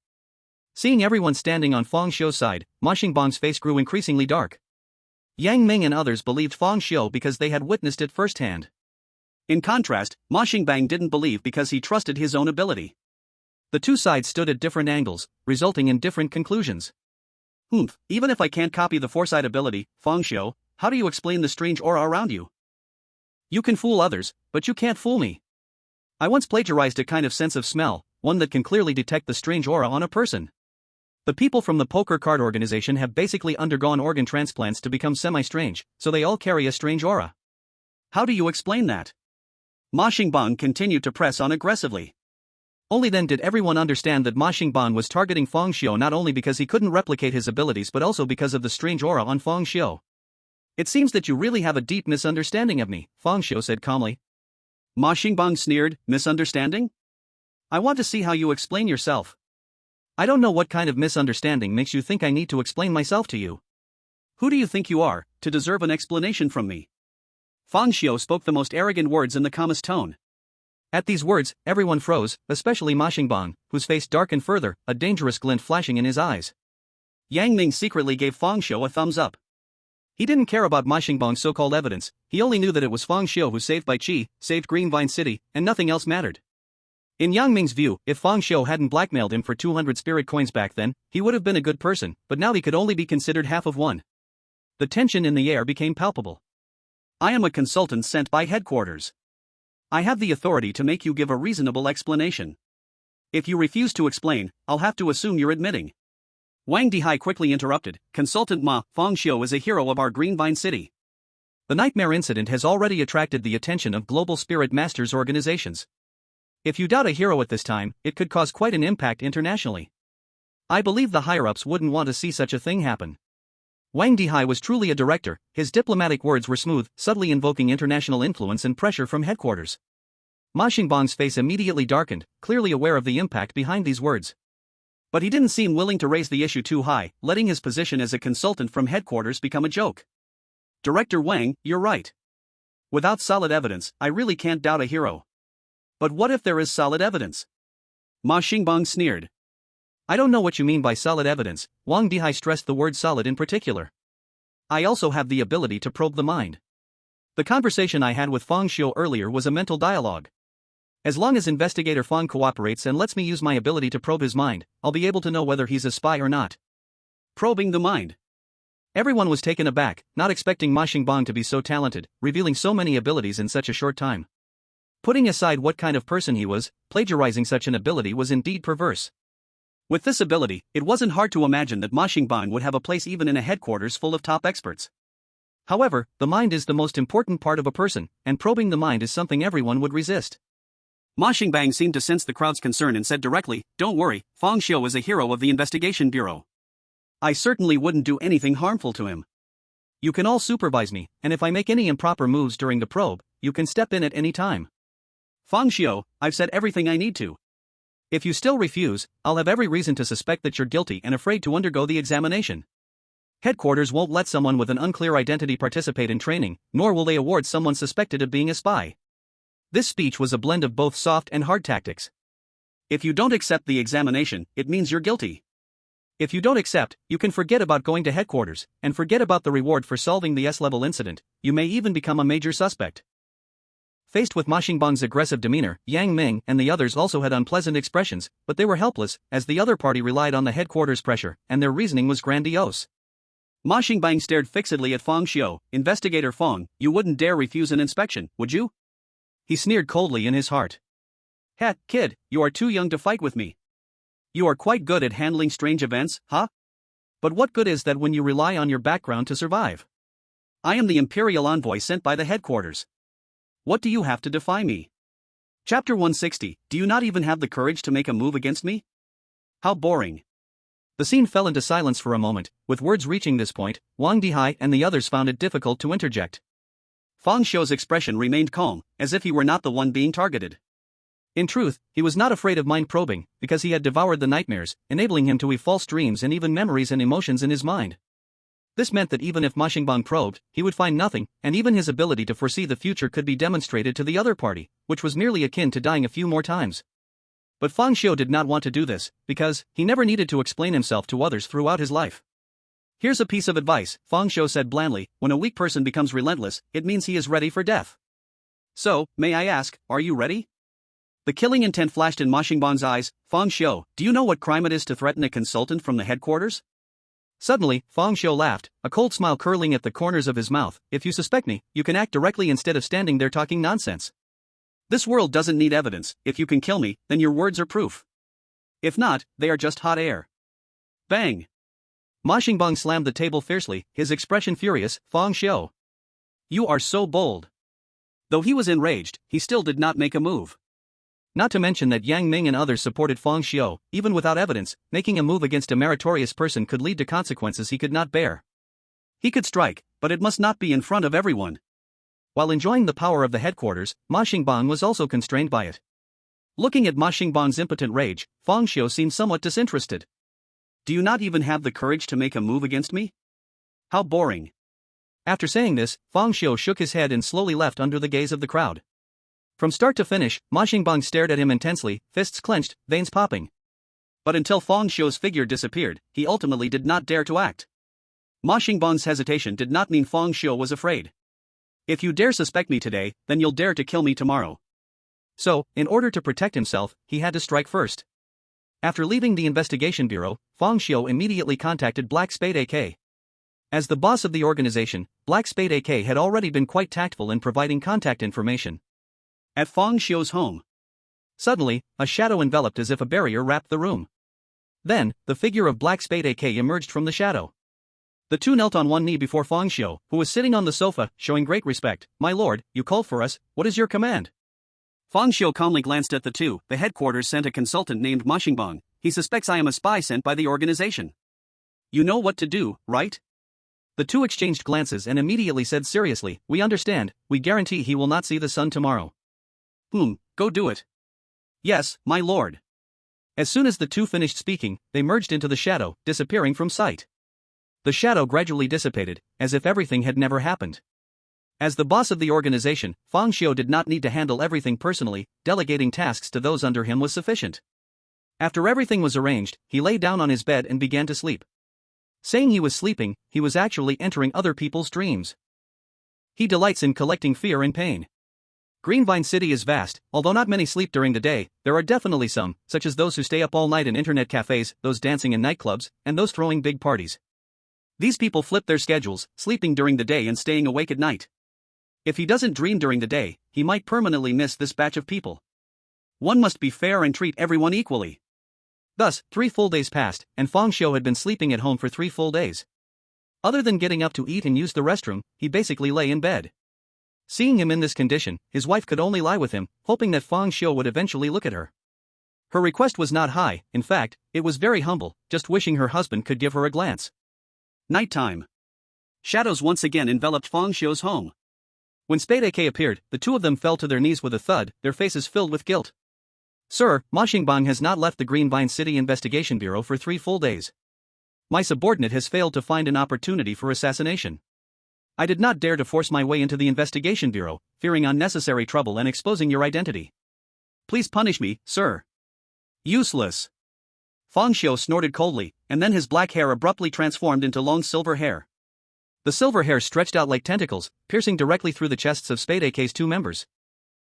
Seeing everyone standing on Fang Xiu's side, Ma Xingbang's face grew increasingly dark. Yang Ming and others believed Fang Xiu because they had witnessed it firsthand. In contrast, Ma Xingbang didn't believe because he trusted his own ability. The two sides stood at different angles, resulting in different conclusions. Even if I can't copy the foresight ability, Fang Xiu, how do you explain the strange aura around you? You can fool others, but you can't fool me. I once plagiarized a kind of sense of smell, one that can clearly detect the strange aura on a person. The people from the poker card organization have basically undergone organ transplants to become semi-strange, so they all carry a strange aura. How do you explain that? Ma Xingbang continued to press on aggressively. Only then did everyone understand that Ma Xingbang was targeting Fang Xiu not only because he couldn't replicate his abilities but also because of the strange aura on Fang Xiu. It seems that you really have a deep misunderstanding of me, Fang Xiu said calmly. Ma Xingbang sneered, misunderstanding? I want to see how you explain yourself. I don't know what kind of misunderstanding makes you think I need to explain myself to you. Who do you think you are, to deserve an explanation from me? Fang Xiu spoke the most arrogant words in the calmest tone. At these words, everyone froze, especially Ma Xingbang, whose face darkened further, a dangerous glint flashing in his eyes. Yang Ming secretly gave Fang Xiu a thumbs up. He didn't care about Ma Xingbang's so-called evidence, he only knew that it was Fang Xiu who saved Bai Qi, saved Green Vine City, and nothing else mattered. In Yang Ming's view, if Fang Xiu hadn't blackmailed him for 200 spirit coins back then, he would have been a good person, but now he could only be considered half of one. The tension in the air became palpable. I am a consultant sent by headquarters. I have the authority to make you give a reasonable explanation. If you refuse to explain, I'll have to assume you're admitting. Wang Dihai quickly interrupted, Consultant Ma, Fang Xiu is a hero of our Green Vine City. The nightmare incident has already attracted the attention of global spirit masters organizations. If you doubt a hero at this time, it could cause quite an impact internationally. I believe the higher-ups wouldn't want to see such a thing happen. Wang Dihai was truly a director. His diplomatic words were smooth, subtly invoking international influence and pressure from headquarters. Ma Xingbang's face immediately darkened, clearly aware of the impact behind these words. But he didn't seem willing to raise the issue too high, letting his position as a consultant from headquarters become a joke. Director Wang, you're right. Without solid evidence, I really can't doubt a hero. But what if there is solid evidence? Ma Xingbang sneered. I don't know what you mean by solid evidence. Wang Dihai stressed the word solid in particular. I also have the ability to probe the mind. The conversation I had with Fang Xiu earlier was a mental dialogue. As long as Investigator Fang cooperates and lets me use my ability to probe his mind, I'll be able to know whether he's a spy or not. Probing the mind. Everyone was taken aback, not expecting Ma Xingbang to be so talented, revealing so many abilities in such a short time. Putting aside what kind of person he was, plagiarizing such an ability was indeed perverse. With this ability, it wasn't hard to imagine that Ma Xingbang would have a place even in a headquarters full of top experts. However, the mind is the most important part of a person, and probing the mind is something everyone would resist. Ma Xingbang seemed to sense the crowd's concern and said directly, "Don't worry, Fang Xiu is a hero of the investigation bureau. I certainly wouldn't do anything harmful to him. You can all supervise me, and if I make any improper moves during the probe, you can step in at any time. Fang Xiu, I've said everything I need to. If you still refuse, I'll have every reason to suspect that you're guilty and afraid to undergo the examination. Headquarters won't let someone with an unclear identity participate in training, nor will they award someone suspected of being a spy." This speech was a blend of both soft and hard tactics. If you don't accept the examination, it means you're guilty. If you don't accept, you can forget about going to headquarters, and forget about the reward for solving the S-level incident. You may even become a major suspect. Faced with Ma Xingbang's aggressive demeanor, Yang Ming and the others also had unpleasant expressions, but they were helpless, as the other party relied on the headquarters pressure, and their reasoning was grandiose. Ma Xingbang stared fixedly at Fang Xiu. "Investigator Fang, you wouldn't dare refuse an inspection, would you?" He sneered coldly in his heart. "Heh, kid, you are too young to fight with me. You are quite good at handling strange events, huh? But what good is that when you rely on your background to survive? I am the Imperial envoy sent by the headquarters. What do you have to defy me? Chapter 160, do you not even have the courage to make a move against me? How boring." The scene fell into silence for a moment. With words reaching this point, Wang Dihai and the others found it difficult to interject. Fang Xiu's expression remained calm, as if he were not the one being targeted. In truth, he was not afraid of mind probing, because he had devoured the nightmares, enabling him to weave false dreams and even memories and emotions in his mind. This meant that even if Ma Xingbang probed, he would find nothing, and even his ability to foresee the future could be demonstrated to the other party, which was merely akin to dying a few more times. But Fang Xiu did not want to do this, because he never needed to explain himself to others throughout his life. "Here's a piece of advice," Fang Xiu said blandly. "When a weak person becomes relentless, it means he is ready for death. So, may I ask, are you ready?" The killing intent flashed in Ma Xingbang's eyes. "Fang Xiu, do you know what crime it is to threaten a consultant from the headquarters?" Suddenly, Fang Xiu laughed, a cold smile curling at the corners of his mouth. "If you suspect me, you can act directly instead of standing there talking nonsense. This world doesn't need evidence. If you can kill me, then your words are proof. If not, they are just hot air." Bang! Ma Xingbang slammed the table fiercely, his expression furious. "Fang Xiu, you are so bold." Though he was enraged, he still did not make a move. Not to mention that Yang Ming and others supported Fang Xiu. Even without evidence, making a move against a meritorious person could lead to consequences he could not bear. He could strike, but it must not be in front of everyone. While enjoying the power of the headquarters, Ma Xingbang was also constrained by it. Looking at Ma Xingbang's impotent rage, Fang Xiu seemed somewhat disinterested. "Do you not even have the courage to make a move against me? How boring." After saying this, Fang Xiu shook his head and slowly left under the gaze of the crowd. From start to finish, Ma Xingbang stared at him intensely, fists clenched, veins popping. But until Fang Xiu's figure disappeared, he ultimately did not dare to act. Ma Xingbang's hesitation did not mean Fang Xiu was afraid. "If you dare suspect me today, then you'll dare to kill me tomorrow." So, in order to protect himself, he had to strike first. After leaving the investigation bureau, Fang Xiu immediately contacted Black Spade AK. As the boss of the organization, Black Spade AK had already been quite tactful in providing contact information. At Fang Xiu's home. Suddenly, a shadow enveloped as if a barrier wrapped the room. Then, the figure of Black Spade AK emerged from the shadow. The two knelt on one knee before Fang Xiu, who was sitting on the sofa, showing great respect. "My lord, you called for us, what is your command?" Fang Xiu calmly glanced at the two. The headquarters sent a consultant named Ma Xingbang. He suspects I am a spy sent by the organization. You know what to do, right? The two exchanged glances and immediately said seriously, "We understand, we guarantee he will not see the sun tomorrow." Go do it. Yes, my lord. As soon as the two finished speaking, they merged into the shadow, disappearing from sight. The shadow gradually dissipated, as if everything had never happened. As the boss of the organization, Fang Xiu did not need to handle everything personally, delegating tasks to those under him was sufficient. After everything was arranged, he lay down on his bed and began to sleep. Saying he was sleeping, he was actually entering other people's dreams. He delights in collecting fear and pain. Greenvine City is vast. Although not many sleep during the day, there are definitely some, such as those who stay up all night in internet cafes, those dancing in nightclubs, and those throwing big parties. These people flip their schedules, sleeping during the day and staying awake at night. If he doesn't dream during the day, he might permanently miss this batch of people. One must be fair and treat everyone equally. Thus, 3 full days passed, and Fang Xiu had been sleeping at home for 3 full days. Other than getting up to eat and use the restroom, he basically lay in bed. Seeing him in this condition, his wife could only lie with him, hoping that Fang Xiu would eventually look at her. Her request was not high, in fact, it was very humble, just wishing her husband could give her a glance. Nighttime. Shadows once again enveloped Fang Xiu's home. When Spade AK appeared, the two of them fell to their knees with a thud, their faces filled with guilt. "Sir, Ma Xingbang has not left the Greenvine City Investigation Bureau for 3 full days. My subordinate has failed to find an opportunity for assassination. I did not dare to force my way into the Investigation Bureau, fearing unnecessary trouble and exposing your identity. Please punish me, sir." Useless. Fang Xiu snorted coldly, and then his black hair abruptly transformed into long silver hair. The silver hair stretched out like tentacles, piercing directly through the chests of Spade AK's 2 members.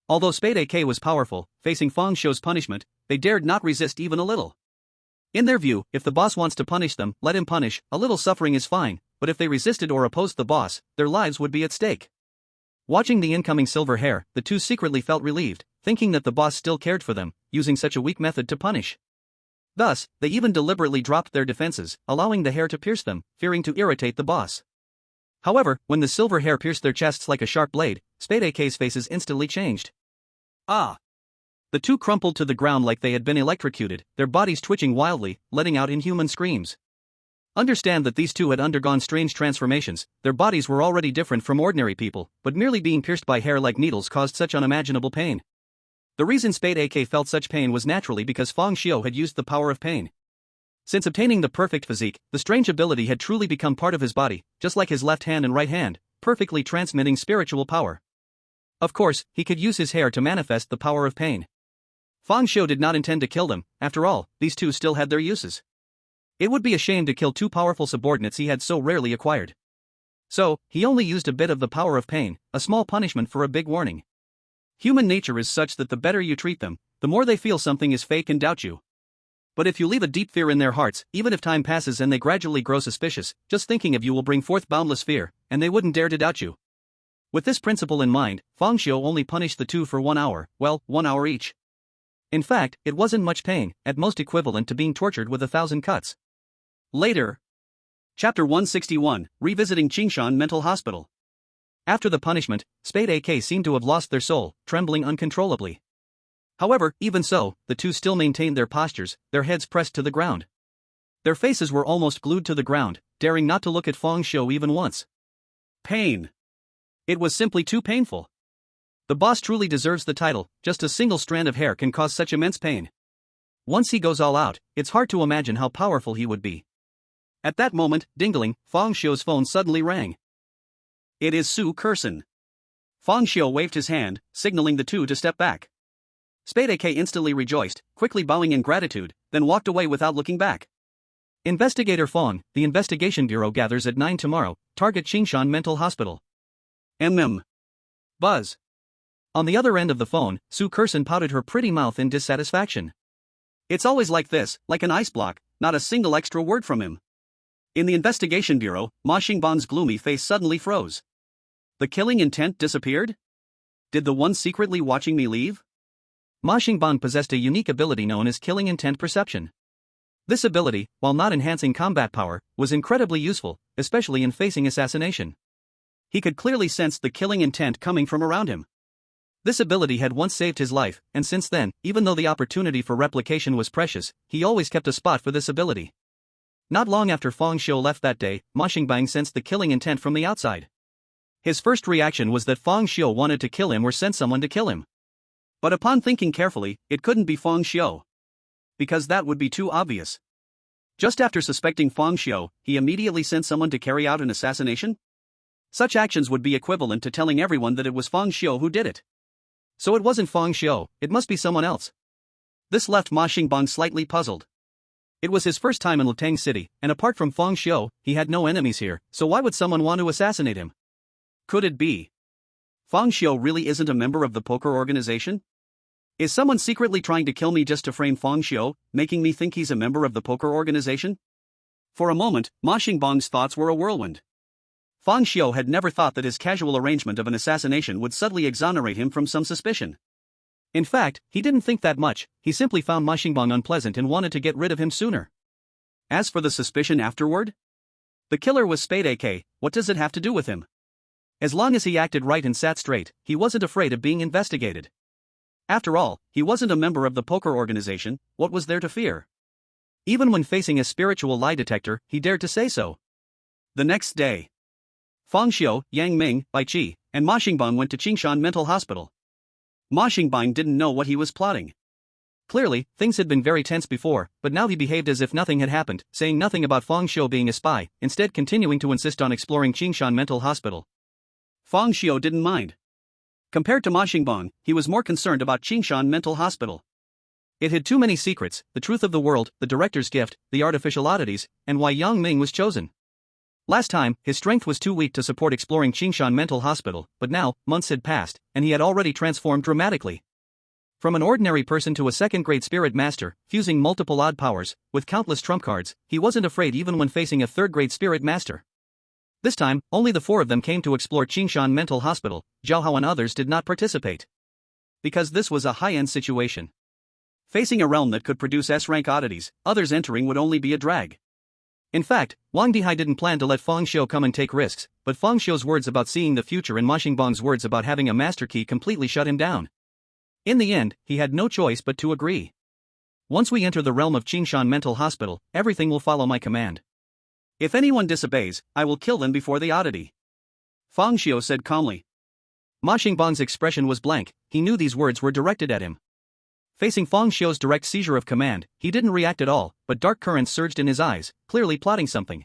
Although Spade AK was powerful, facing Fang Xiu's punishment, they dared not resist even a little. In their view, if the boss wants to punish them, let him punish, a little suffering is fine, but if they resisted or opposed the boss, their lives would be at stake. Watching the incoming silver hair, the two secretly felt relieved, thinking that the boss still cared for them, using such a weak method to punish. Thus, they even deliberately dropped their defenses, allowing the hair to pierce them, fearing to irritate the boss. However, when the silver hair pierced their chests like a sharp blade, Spade AK's faces instantly changed. Ah! The two crumpled to the ground like they had been electrocuted, their bodies twitching wildly, letting out inhuman screams. Understand that these two had undergone strange transformations, their bodies were already different from ordinary people, but merely being pierced by hair like needles caused such unimaginable pain. The reason Spade AK felt such pain was naturally because Fang Xiu had used the power of pain. Since obtaining the perfect physique, the strange ability had truly become part of his body, just like his left hand and right hand, perfectly transmitting spiritual power. Of course, he could use his hair to manifest the power of pain. Fang Xiu did not intend to kill them, after all, these two still had their uses. It would be a shame to kill 2 powerful subordinates he had so rarely acquired. So, he only used a bit of the power of pain, a small punishment for a big warning. Human nature is such that the better you treat them, the more they feel something is fake and doubt you. But if you leave a deep fear in their hearts, even if time passes and they gradually grow suspicious, just thinking of you will bring forth boundless fear, and they wouldn't dare to doubt you. With this principle in mind, Fang Xiu only punished the two for 1 hour, well, 1 hour each. In fact, it wasn't much pain, at most equivalent to being tortured with 1,000 cuts. Later. Chapter 161, Revisiting Qingshan Mental Hospital. After the punishment, Spade AK seemed to have lost their soul, trembling uncontrollably. However, even so, the two still maintained their postures, their heads pressed to the ground. Their faces were almost glued to the ground, daring not to look at Fang Xiu even once. Pain. It was simply too painful. The boss truly deserves the title, just a single strand of hair can cause such immense pain. Once he goes all out, it's hard to imagine how powerful he would be. At that moment, dingling, Fang Xiu's phone suddenly rang. It is Su Kerson. Fang Xiu waved his hand, signaling the two to step back. Spade AK instantly rejoiced, quickly bowing in gratitude, then walked away without looking back. Investigator Fang, the Investigation Bureau gathers at 9 tomorrow, target Qingshan Mental Hospital. Buzz. On the other end of the phone, Su Kerson pouted her pretty mouth in dissatisfaction. It's always like this, like an ice block, not a single extra word from him. In the Investigation Bureau, Ma Xingbang's gloomy face suddenly froze. The killing intent disappeared? Did the one secretly watching me leave? Ma Xingbang possessed a unique ability known as killing intent perception. This ability, while not enhancing combat power, was incredibly useful, especially in facing assassination. He could clearly sense the killing intent coming from around him. This ability had once saved his life, and since then, even though the opportunity for replication was precious, he always kept a spot for this ability. Not long after Fang Xiu left that day, Ma Xingbang sensed the killing intent from the outside. His first reaction was that Fang Xiu wanted to kill him or sent someone to kill him. But upon thinking carefully, it couldn't be Fang Xiu. Because that would be too obvious. Just after suspecting Fang Xiu, he immediately sent someone to carry out an assassination? Such actions would be equivalent to telling everyone that it was Fang Xiu who did it. So it wasn't Fang Xiu, it must be someone else. This left Ma Xingbang slightly puzzled. It was his first time in Latang City, and apart from Fang Xiu, he had no enemies here, so why would someone want to assassinate him? Could it be Fang Xiu really isn't a member of the poker organization? Is someone secretly trying to kill me just to frame Fang Xiu, making me think he's a member of the poker organization? For a moment, Ma Xingbang's thoughts were a whirlwind. Fang Xiu had never thought that his casual arrangement of an assassination would suddenly exonerate him from some suspicion. In fact, he didn't think that much, he simply found Ma Xingbang unpleasant and wanted to get rid of him sooner. As for the suspicion afterward? The killer was Spade AK, what does it have to do with him? As long as he acted right and sat straight, he wasn't afraid of being investigated. After all, he wasn't a member of the poker organization, what was there to fear? Even when facing a spiritual lie detector, he dared to say so. The next day, Fang Xiu, Yang Ming, Bai Qi, and Ma Xingbang went to Qingshan Mental Hospital. Ma Xingbang didn't know what he was plotting. Clearly, things had been very tense before, but now he behaved as if nothing had happened, saying nothing about Fang Xiu being a spy, instead continuing to insist on exploring Qingshan Mental Hospital. Fang Xiu didn't mind. Compared to Ma Xingbang, he was more concerned about Qingshan Mental Hospital. It had too many secrets, the truth of the world, the director's gift, the artificial oddities, and why Yang Ming was chosen. Last time, his strength was too weak to support exploring Qingshan Mental Hospital, but now, months had passed, and he had already transformed dramatically. From an ordinary person to a second-grade spirit master, fusing multiple odd powers, with countless trump cards, he wasn't afraid even when facing a third-grade spirit master. This time, only the four of them came to explore Qingshan Mental Hospital, Zhao Hao and others did not participate. Because this was a high-end situation. Facing a realm that could produce S-rank oddities, others entering would only be a drag. In fact, Wang Dihai didn't plan to let Fang Xiu come and take risks, but Fang Xiu's words about seeing the future and Ma Xingbang's words about having a master key completely shut him down. In the end, he had no choice but to agree. Once we enter the realm of Qingshan Mental Hospital, everything will follow my command. If anyone disobeys, I will kill them before the oddity. Fang Xiu said calmly. Ma Xingbang's expression was blank, he knew these words were directed at him. Facing Fang Xiu's direct seizure of command, he didn't react at all, but dark currents surged in his eyes, clearly plotting something.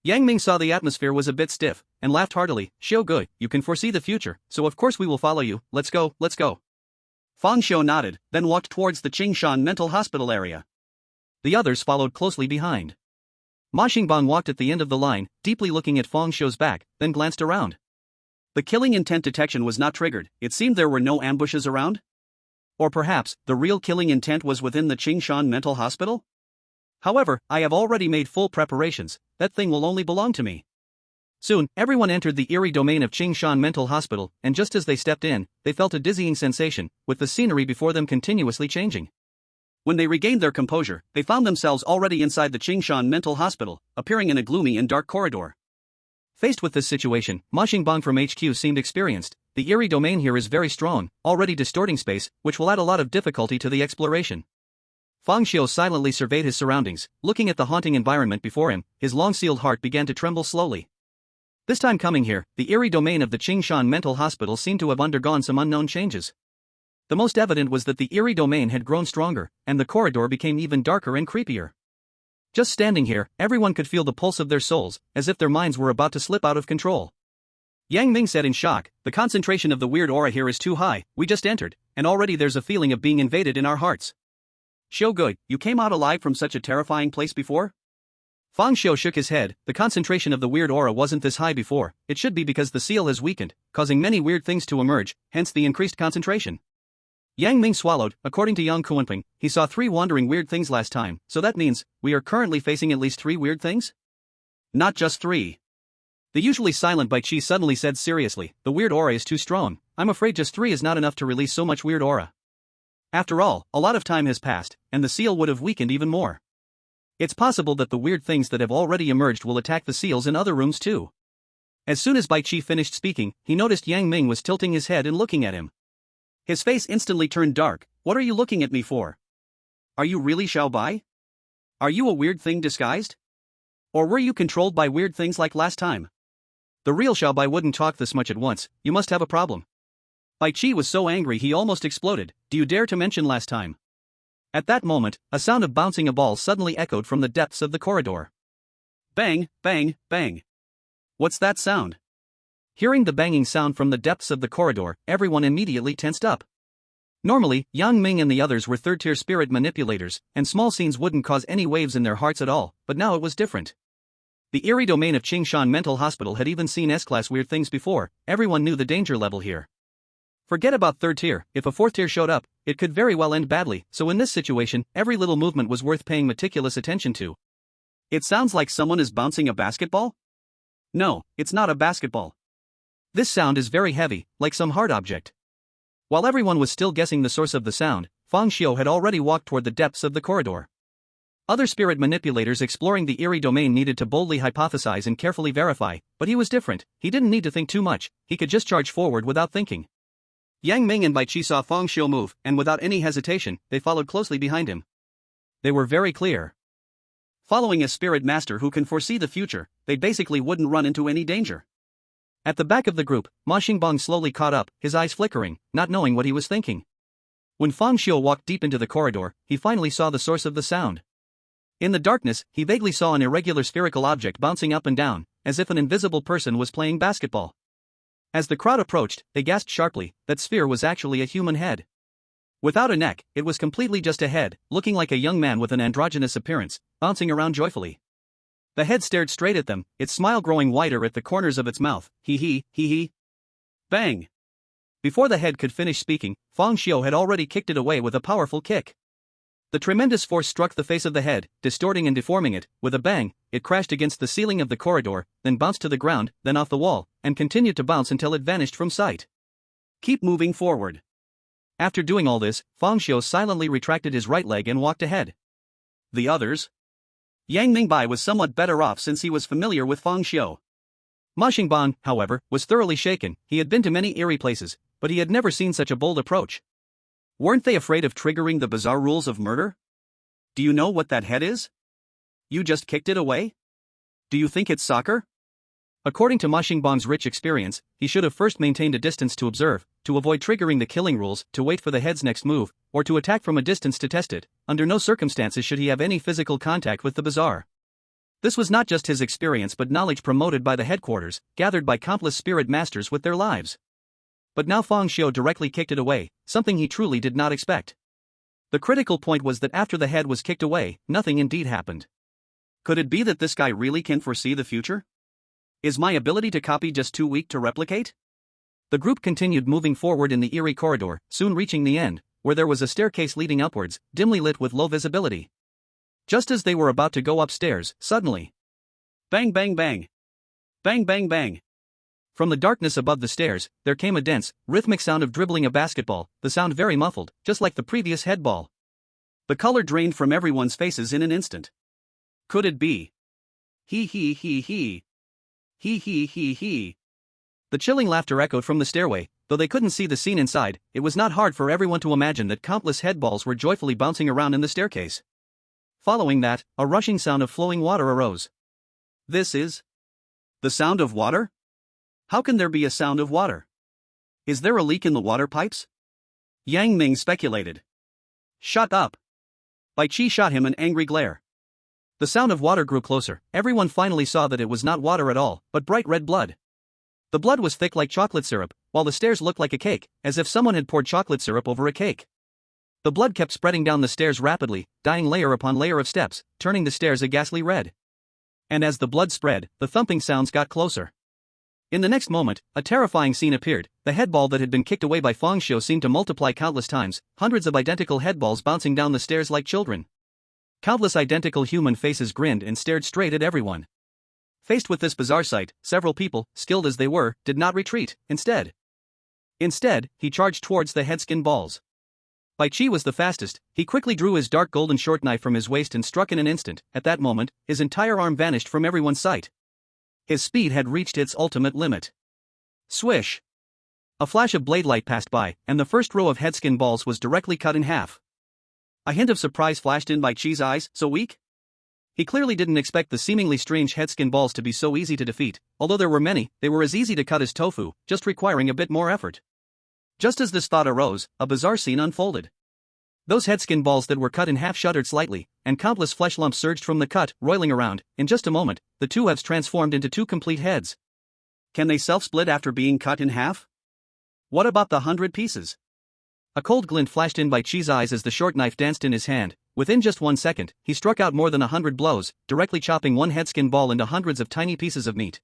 Yang Ming saw the atmosphere was a bit stiff, and laughed heartily. Xiu Gui, you can foresee the future, so of course we will follow you, let's go, let's go. Fang Xiu nodded, then walked towards the Qingshan Mental Hospital area. The others followed closely behind. Ma Xingbang walked at the end of the line, deeply looking at Fang Xiu's back, then glanced around. The killing intent detection was not triggered, it seemed there were no ambushes around? Or perhaps, the real killing intent was within the Qingshan Mental Hospital? However, I have already made full preparations, that thing will only belong to me. Soon, everyone entered the eerie domain of Qingshan Mental Hospital, and just as they stepped in, they felt a dizzying sensation, with the scenery before them continuously changing. When they regained their composure, they found themselves already inside the Qingshan Mental Hospital, appearing in a gloomy and dark corridor. Faced with this situation, Ma Xingbang from HQ seemed experienced. The eerie domain here is very strong, already distorting space, which will add a lot of difficulty to the exploration. Fang Xiu silently surveyed his surroundings, looking at the haunting environment before him, his long-sealed heart began to tremble slowly. This time coming here, the eerie domain of the Qingshan Mental Hospital seemed to have undergone some unknown changes. The most evident was that the eerie domain had grown stronger, and the corridor became even darker and creepier. Just standing here, everyone could feel the pulse of their souls, as if their minds were about to slip out of control. Yang Ming said in shock, the concentration of the weird aura here is too high, we just entered, and already there's a feeling of being invaded in our hearts. Xiu Gui, you came out alive from such a terrifying place before? Fang Xiu shook his head, the concentration of the weird aura wasn't this high before, it should be because the seal has weakened, causing many weird things to emerge, hence the increased concentration. Yang Ming swallowed, according to Yang Kuanping, he saw 3 wandering weird things last time, so that means, we are currently facing at least 3 weird things? Not just 3. The usually silent Bai Qi suddenly said seriously, the weird aura is too strong, I'm afraid just 3 is not enough to release so much weird aura. After all, a lot of time has passed, and the seal would have weakened even more. It's possible that the weird things that have already emerged will attack the seals in other rooms too. As soon as Bai Qi finished speaking, he noticed Yang Ming was tilting his head and looking at him. His face instantly turned dark. What are you looking at me for? Are you really Xiao Bai? Are you a weird thing disguised? Or were you controlled by weird things like last time? The real Xiao Bai wouldn't talk this much at once. You must have a problem. Bai Qi was so angry he almost exploded. Do you dare to mention last time? At that moment, a sound of bouncing a ball suddenly echoed from the depths of the corridor. Bang, bang, bang. What's that sound? Hearing the banging sound from the depths of the corridor, everyone immediately tensed up. Normally, Yang Ming and the others were third-tier spirit manipulators, and small scenes wouldn't cause any waves in their hearts at all, but now it was different. The Eerie domain of Qingshan Mental Hospital had even seen S-class weird things before. Everyone knew the danger level here. Forget about third tier, if a fourth tier showed up, it could very well end badly, so in this situation, every little movement was worth paying meticulous attention to. It sounds like someone is bouncing a basketball? No, it's not a basketball. This sound is very heavy, like some hard object. While everyone was still guessing the source of the sound, Fang Xiu had already walked toward the depths of the corridor. Other spirit manipulators exploring the Eerie domain needed to boldly hypothesize and carefully verify, but he was different. He didn't need to think too much, he could just charge forward without thinking. Yang Ming and Bai Qi saw Fang Xiu move, and without any hesitation, they followed closely behind him. They were very clear. Following a spirit master who can foresee the future, they basically wouldn't run into any danger. At the back of the group, Ma Xingbang slowly caught up, his eyes flickering, not knowing what he was thinking. When Fang Xiu walked deep into the corridor, he finally saw the source of the sound. In the darkness, he vaguely saw an irregular spherical object bouncing up and down, as if an invisible person was playing basketball. As the crowd approached, they gasped sharply. That sphere was actually a human head. Without a neck, it was completely just a head, looking like a young man with an androgynous appearance, bouncing around joyfully. The head stared straight at them, its smile growing wider at the corners of its mouth. Hee hee, hee hee. Bang! Before the head could finish speaking, Fang Xiu had already kicked it away with a powerful kick. The tremendous force struck the face of the head, distorting and deforming it. With a bang, it crashed against the ceiling of the corridor, then bounced to the ground, then off the wall, and continued to bounce until it vanished from sight. Keep moving forward. After doing all this, Fang Xiu silently retracted his right leg and walked ahead. The others? Yang Mingbai was somewhat better off since he was familiar with Fang Xiu. Ma Xingbang, however, was thoroughly shaken. He had been to many eerie places, but he had never seen such a bold approach. Weren't they afraid of triggering the bizarre rules of murder? Do you know what that head is? You just kicked it away? Do you think it's soccer? According to Ma Xingbang's rich experience, he should have first maintained a distance to observe, to avoid triggering the killing rules, to wait for the head's next move, or to attack from a distance to test it. Under no circumstances should he have any physical contact with the bizarre. This was not just his experience but knowledge promoted by the headquarters, gathered by countless spirit masters with their lives. But now Fang Xiu directly kicked it away, something he truly did not expect. The critical point was that after the head was kicked away, nothing indeed happened. Could it be that this guy really can foresee the future? Is my ability to copy just too weak to replicate? The group continued moving forward in the Eerie corridor, soon reaching the end, where there was a staircase leading upwards, dimly lit with low visibility. Just as they were about to go upstairs, suddenly, bang bang bang! Bang bang bang! From the darkness above the stairs, there came a dense, rhythmic sound of dribbling a basketball, the sound very muffled, just like the previous head ball. The color drained from everyone's faces in an instant. Could it be? Hee hee hee hee. Hee hee hee hee. The chilling laughter echoed from the stairway. Though they couldn't see the scene inside, it was not hard for everyone to imagine that countless head balls were joyfully bouncing around in the staircase. Following that, a rushing sound of flowing water arose. This is the sound of water? How can there be a sound of water? Is there a leak in the water pipes? Yang Ming speculated. Shut up! Bai Qi shot him an angry glare. The sound of water grew closer. Everyone finally saw that it was not water at all, but bright red blood. The blood was thick like chocolate syrup, while the stairs looked like a cake, as if someone had poured chocolate syrup over a cake. The blood kept spreading down the stairs rapidly, dyeing layer upon layer of steps, turning the stairs a ghastly red. And as the blood spread, the thumping sounds got closer. In the next moment, a terrifying scene appeared. The headball that had been kicked away by Fang Xiu seemed to multiply countless times, hundreds of identical headballs bouncing down the stairs like children. Countless identical human faces grinned and stared straight at everyone. Faced with this bizarre sight, several people, skilled as they were, did not retreat. Instead, he charged towards the headskin balls. Bai Qi was the fastest. He quickly drew his dark golden short knife from his waist and struck in an instant. At that moment, his entire arm vanished from everyone's sight. His speed had reached its ultimate limit. Swish! A flash of blade light passed by, and the first row of headskin balls was directly cut in half. A hint of surprise flashed in Bai Chi's eyes. So weak? He clearly didn't expect the seemingly strange headskin balls to be so easy to defeat. Although there were many, they were as easy to cut as tofu, just requiring a bit more effort. Just as this thought arose, a bizarre scene unfolded. Those headskin balls that were cut in half shuddered slightly, and countless flesh lumps surged from the cut, roiling around. In just a moment, the two halves transformed into two complete heads. Can they self-split after being cut in half? What about the 100 pieces? A cold glint flashed in Bai Chi's eyes as the short knife danced in his hand. Within just 1 second, he struck out more than 100 blows, directly chopping one headskin ball into hundreds of tiny pieces of meat.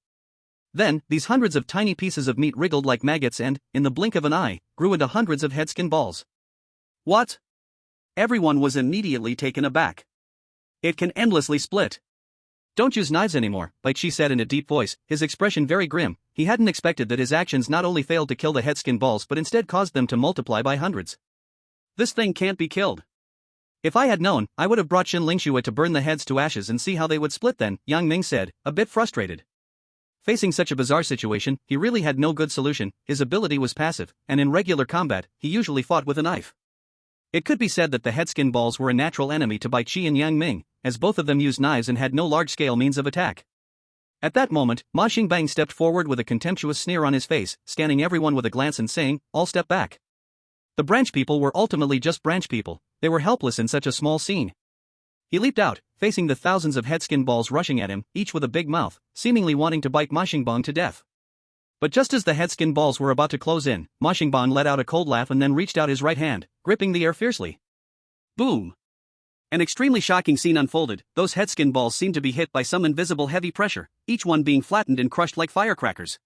Then, these hundreds of tiny pieces of meat wriggled like maggots and, in the blink of an eye, grew into hundreds of headskin balls. What? Everyone was immediately taken aback. It can endlessly split. Don't use knives anymore, Bai Chi said in a deep voice, his expression very grim. He hadn't expected that his actions not only failed to kill the headskin balls but instead caused them to multiply by hundreds. This thing can't be killed. If I had known, I would have brought Xin Lingxue to burn the heads to ashes and see how they would split then, Yang Ming said, a bit frustrated. Facing such a bizarre situation, he really had no good solution. His ability was passive, and in regular combat, he usually fought with a knife. It could be said that the headskin balls were a natural enemy to Bai Chi and Yang Ming, as both of them used knives and had no large-scale means of attack. At that moment, Ma Xingbang stepped forward with a contemptuous sneer on his face, scanning everyone with a glance and saying, "All step back." The branch people were ultimately just branch people. They were helpless in such a small scene. He leaped out, facing the thousands of headskin balls rushing at him, each with a big mouth, seemingly wanting to bite Ma Xingbang to death. But just as the headskin balls were about to close in, Ma Xingbang let out a cold laugh and then reached out his right hand, gripping the air fiercely. Boom! An extremely shocking scene unfolded. Those headskin balls seemed to be hit by some invisible heavy pressure, each one being flattened and crushed like firecrackers.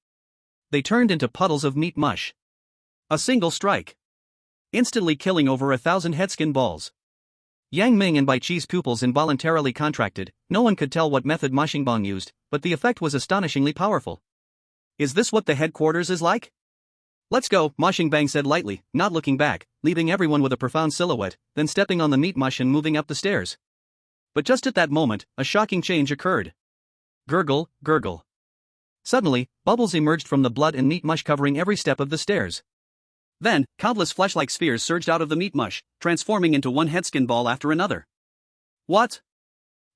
They turned into puddles of meat mush. A single strike, instantly killing over 1,000 headskin balls. Yang Ming and Bai Chi's pupils involuntarily contracted. No one could tell what method Ma Xingbang used, but the effect was astonishingly powerful. Is this what the headquarters is like? Let's go, Ma Xingbang said lightly, not looking back, leaving everyone with a profound silhouette, then stepping on the meat mush and moving up the stairs. But just at that moment, a shocking change occurred. Gurgle, gurgle. Suddenly, bubbles emerged from the blood and meat mush covering every step of the stairs. Then, countless flesh-like spheres surged out of the meat mush, transforming into one headskin ball after another. What?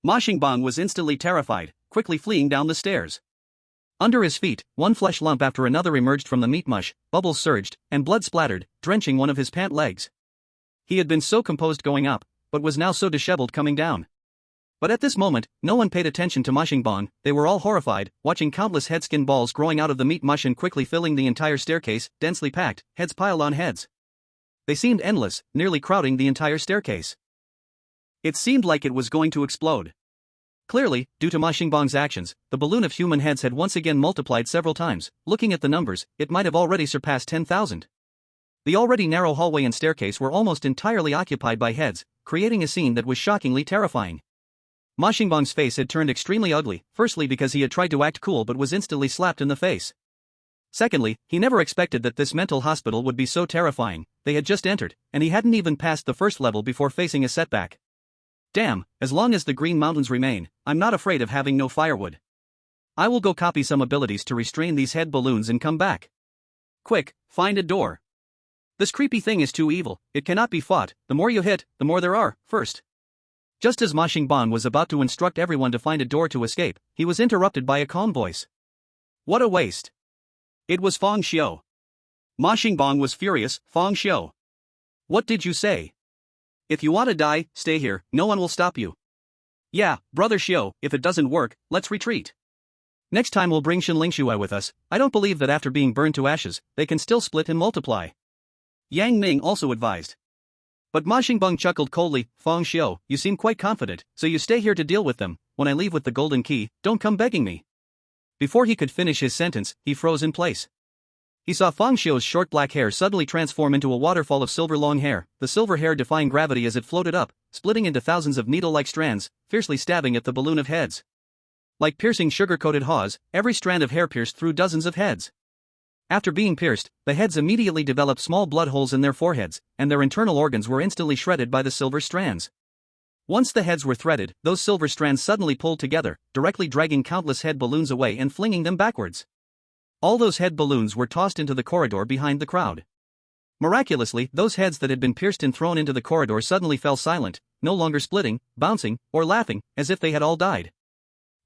Ma Xingbang was instantly terrified, quickly fleeing down the stairs. Under his feet, one flesh lump after another emerged from the meat mush, bubbles surged, and blood splattered, drenching one of his pant legs. He had been so composed going up, but was now so disheveled coming down. But at this moment, no one paid attention to Ma Xingbang. They were all horrified, watching countless headskin balls growing out of the meat mush and quickly filling the entire staircase, densely packed, heads piled on heads. They seemed endless, nearly crowding the entire staircase. It seemed like it was going to explode. Clearly, due to Ma Xingbang's actions, the balloon of human heads had once again multiplied several times. Looking at the numbers, it might have already surpassed 10,000. The already narrow hallway and staircase were almost entirely occupied by heads, creating a scene that was shockingly terrifying. Ma Xingbang's face had turned extremely ugly, firstly because he had tried to act cool but was instantly slapped in the face. Secondly, he never expected that this mental hospital would be so terrifying. They had just entered, and he hadn't even passed the first level before facing a setback. Damn, as long as the Green Mountains remain, I'm not afraid of having no firewood. I will go copy some abilities to restrain these head balloons and come back. Quick, find a door. This creepy thing is too evil, it cannot be fought. The more you hit, the more there are, first. Just as Ma Xingbang was about to instruct everyone to find a door to escape, he was interrupted by a calm voice. What a waste. It was Fang Xiu. Ma Xingbang was furious. Fang Xiu. What did you say? If you want to die, stay here, no one will stop you. Yeah, brother Xiu, if it doesn't work, let's retreat. Next time we'll bring Xin Lingxue with us. I don't believe that after being burned to ashes, they can still split and multiply. Yang Ming also advised. But Ma Xingbang chuckled coldly. Fang Xiu, you seem quite confident, so you stay here to deal with them. When I leave with the golden key, don't come begging me. Before he could finish his sentence, he froze in place. He saw Fang Xiu's short black hair suddenly transform into a waterfall of silver long hair, the silver hair defying gravity as it floated up, splitting into thousands of needle-like strands, fiercely stabbing at the balloon of heads. Like piercing sugar-coated haws, every strand of hair pierced through dozens of heads. After being pierced, the heads immediately developed small blood holes in their foreheads, and their internal organs were instantly shredded by the silver strands. Once the heads were threaded, those silver strands suddenly pulled together, directly dragging countless head balloons away and flinging them backwards. All those head balloons were tossed into the corridor behind the crowd. Miraculously, those heads that had been pierced and thrown into the corridor suddenly fell silent, no longer splitting, bouncing, or laughing, as if they had all died.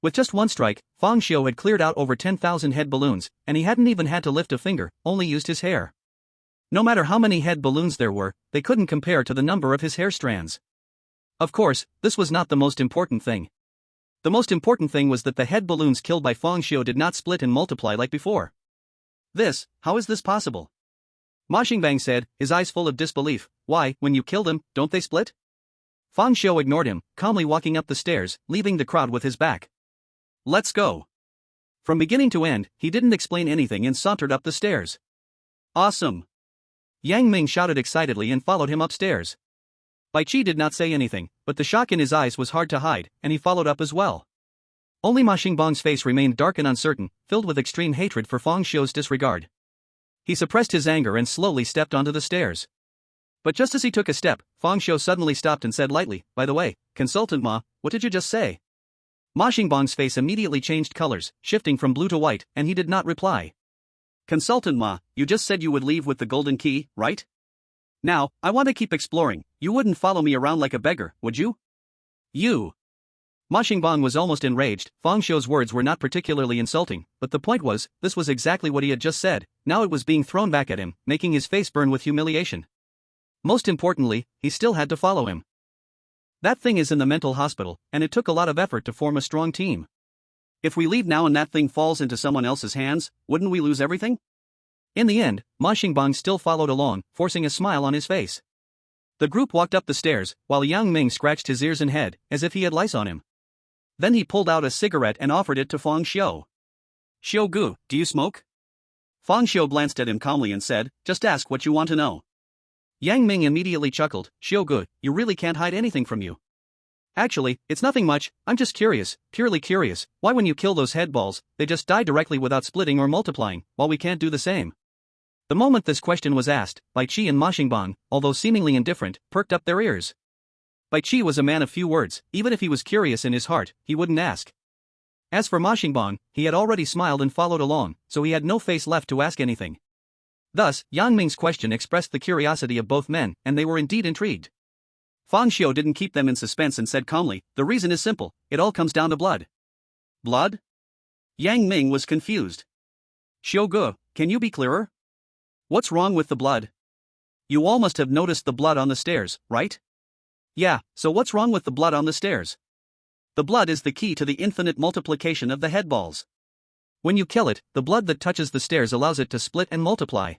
With just one strike, Fang Xiu had cleared out over 10,000 head balloons, and he hadn't even had to lift a finger, only used his hair. No matter how many head balloons there were, they couldn't compare to the number of his hair strands. Of course, this was not the most important thing. The most important thing was that the head balloons killed by Fang Xiu did not split and multiply like before. How is this possible? Ma Xingbang said, his eyes full of disbelief. Why, when you kill them, don't they split? Fang Xiu ignored him, calmly walking up the stairs, leaving the crowd with his back. Let's go. From beginning to end, he didn't explain anything and sauntered up the stairs. Awesome! Yang Ming shouted excitedly and followed him upstairs. Bai Qi did not say anything, but the shock in his eyes was hard to hide, and he followed up as well. Only Ma Xingbang's face remained dark and uncertain, filled with extreme hatred for Fang Xiu's disregard. He suppressed his anger and slowly stepped onto the stairs. But just as he took a step, Fang Xiu suddenly stopped and said lightly, "By the way, Consultant Ma, what did you just say?" Ma Xingbang's face immediately changed colors, shifting from blue to white, and he did not reply. "Consultant Ma, you just said you would leave with the golden key, right? Now, I want to keep exploring. You wouldn't follow me around like a beggar, would you?" "You." Ma Xingbang was almost enraged. Fang Xiu's words were not particularly insulting, but the point was, this was exactly what he had just said. Now it was being thrown back at him, making his face burn with humiliation. Most importantly, he still had to follow him. That thing is in the mental hospital, and it took a lot of effort to form a strong team. If we leave now and that thing falls into someone else's hands, wouldn't we lose everything? In the end, Ma Xingbang still followed along, forcing a smile on his face. The group walked up the stairs, while Yang Ming scratched his ears and head, as if he had lice on him. Then he pulled out a cigarette and offered it to Fang Xiu. "Xiu Gu, do you smoke?" Fang Xiu glanced at him calmly and said, "Just ask what you want to know." Yang Ming immediately chuckled, "Xiu Gu, you really can't hide anything from you. Actually, it's nothing much, I'm just curious, purely curious, why when you kill those head balls, they just die directly without splitting or multiplying, while we can't do the same?" The moment this question was asked, Bai Qi and Ma Xingbang, although seemingly indifferent, perked up their ears. Bai Qi was a man of few words, even if he was curious in his heart, he wouldn't ask. As for Ma Xingbang, he had already smiled and followed along, so he had no face left to ask anything. Thus, Yang Ming's question expressed the curiosity of both men, and they were indeed intrigued. Fang Xiu didn't keep them in suspense and said calmly, "The reason is simple, it all comes down to blood." "Blood?" Yang Ming was confused. "Xiu Gu, can you be clearer? What's wrong with the blood? You all must have noticed the blood on the stairs, right?" "Yeah, so what's wrong with the blood on the stairs?" "The blood is the key to the infinite multiplication of the head balls. When you kill it, the blood that touches the stairs allows it to split and multiply.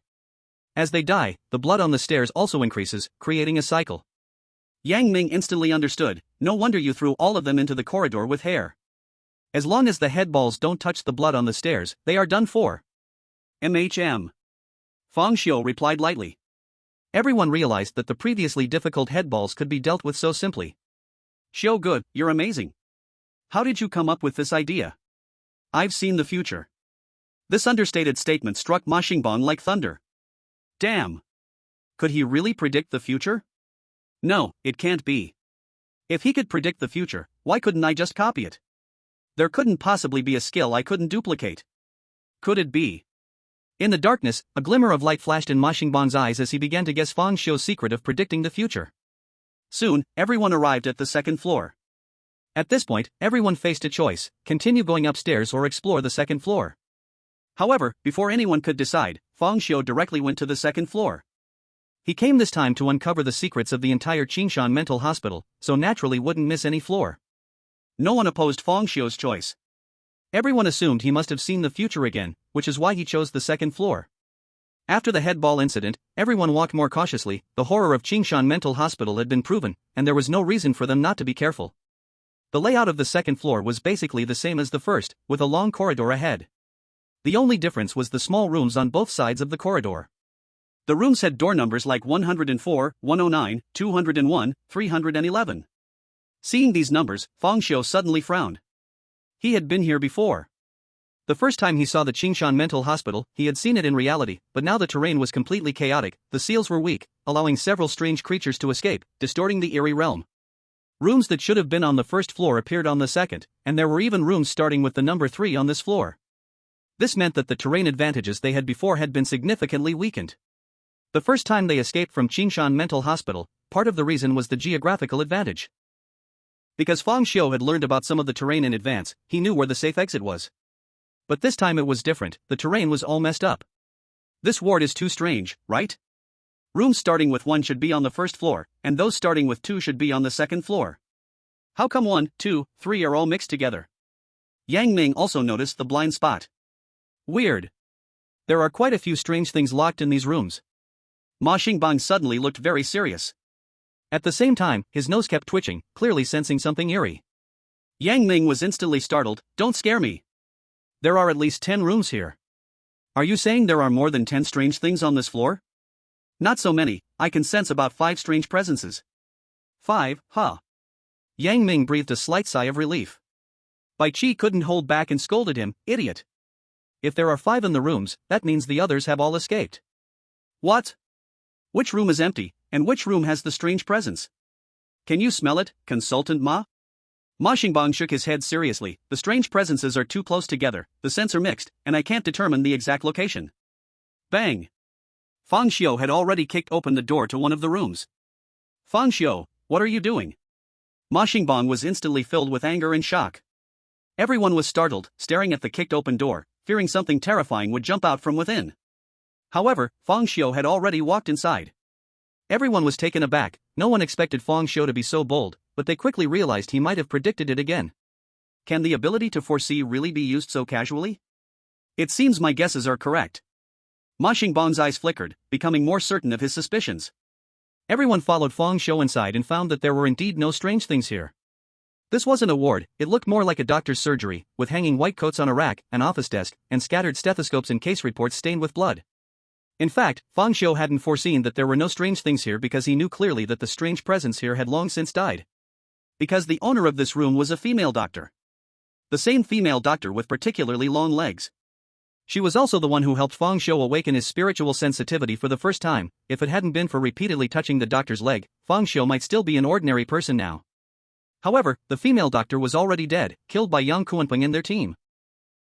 As they die, the blood on the stairs also increases, creating a cycle." Yang Ming instantly understood. "No wonder you threw all of them into the corridor with hair. As long as the head balls don't touch the blood on the stairs, they are done for." "MHM." Fang Xiu replied lightly. Everyone realized that the previously difficult head balls could be dealt with so simply. "Xiu Gu, you're amazing. How did you come up with this idea?" "I've seen the future." This understated statement struck Ma Xingbang like thunder. Damn! Could he really predict the future? No, it can't be. If he could predict the future, why couldn't I just copy it? There couldn't possibly be a skill I couldn't duplicate. Could it be? In the darkness, a glimmer of light flashed in Ma Xingbang's eyes as he began to guess Fang Xiu's secret of predicting the future. Soon, everyone arrived at the second floor. At this point, everyone faced a choice: continue going upstairs or explore the second floor. However, before anyone could decide, Fang Xiu directly went to the second floor. He came this time to uncover the secrets of the entire Qingshan mental hospital, so naturally wouldn't miss any floor. No one opposed Fang Xiu's choice. Everyone assumed he must have seen the future again, which is why he chose the second floor. After the head ball incident, everyone walked more cautiously. The horror of Qingshan mental hospital had been proven, and there was no reason for them not to be careful. The layout of the second floor was basically the same as the first, with a long corridor ahead. The only difference was the small rooms on both sides of the corridor. The rooms had door numbers like 104, 109, 201, 311. Seeing these numbers, Fang Xiu suddenly frowned. He had been here before. The first time he saw the Qingshan mental hospital, he had seen it in reality, but now the terrain was completely chaotic, the seals were weak, allowing several strange creatures to escape, distorting the Eerie realm. Rooms that should have been on the first floor appeared on the second, and there were even rooms starting with the number 3 on this floor. This meant that the terrain advantages they had before had been significantly weakened. The first time they escaped from Qingshan Mental Hospital, part of the reason was the geographical advantage. Because Fang Xiu had learned about some of the terrain in advance, he knew where the safe exit was. But this time it was different, the terrain was all messed up. This ward is too strange, right? Rooms starting with 1 should be on the first floor, and those starting with 2 should be on the second floor. How come 1, 2, 3 are all mixed together? Yang Ming also noticed the blind spot. Weird. There are quite a few strange things locked in these rooms. Ma Xingbang suddenly looked very serious. At the same time, his nose kept twitching, clearly sensing something eerie. Yang Ming was instantly startled. Don't scare me. There are at least 10 rooms here. Are you saying there are more than 10 strange things on this floor? Not so many, I can sense about 5 strange presences. 5, huh? Yang Ming breathed a slight sigh of relief. Bai Qi couldn't hold back and scolded him, idiot. If there are 5 in the rooms, that means the others have all escaped. What? Which room is empty, and which room has the strange presence? Can you smell it, Consultant Ma? Ma Xingbang shook his head seriously. The strange presences are too close together, the scents are mixed, and I can't determine the exact location. Bang! Fang Xiu had already kicked open the door to one of the rooms. Fang Xiu, what are you doing? Ma Xingbang was instantly filled with anger and shock. Everyone was startled, staring at the kicked open door, fearing something terrifying would jump out from within. However, Fang Xiu had already walked inside. Everyone was taken aback, no one expected Fang Xiu to be so bold, but they quickly realized he might have predicted it again. Can the ability to foresee really be used so casually? It seems my guesses are correct. Ma Xingbang's eyes flickered, becoming more certain of his suspicions. Everyone followed Fang Xiu inside and found that there were indeed no strange things here. This wasn't a ward, it looked more like a doctor's surgery, with hanging white coats on a rack, an office desk, and scattered stethoscopes and case reports stained with blood. In fact, Fang Xiu hadn't foreseen that there were no strange things here because he knew clearly that the strange presence here had long since died. Because the owner of this room was a female doctor. The same female doctor with particularly long legs. She was also the one who helped Fang Xiu awaken his spiritual sensitivity for the first time. If it hadn't been for repeatedly touching the doctor's leg, Fang Xiu might still be an ordinary person now. However, the female doctor was already dead, killed by Yang Kuanping and their team.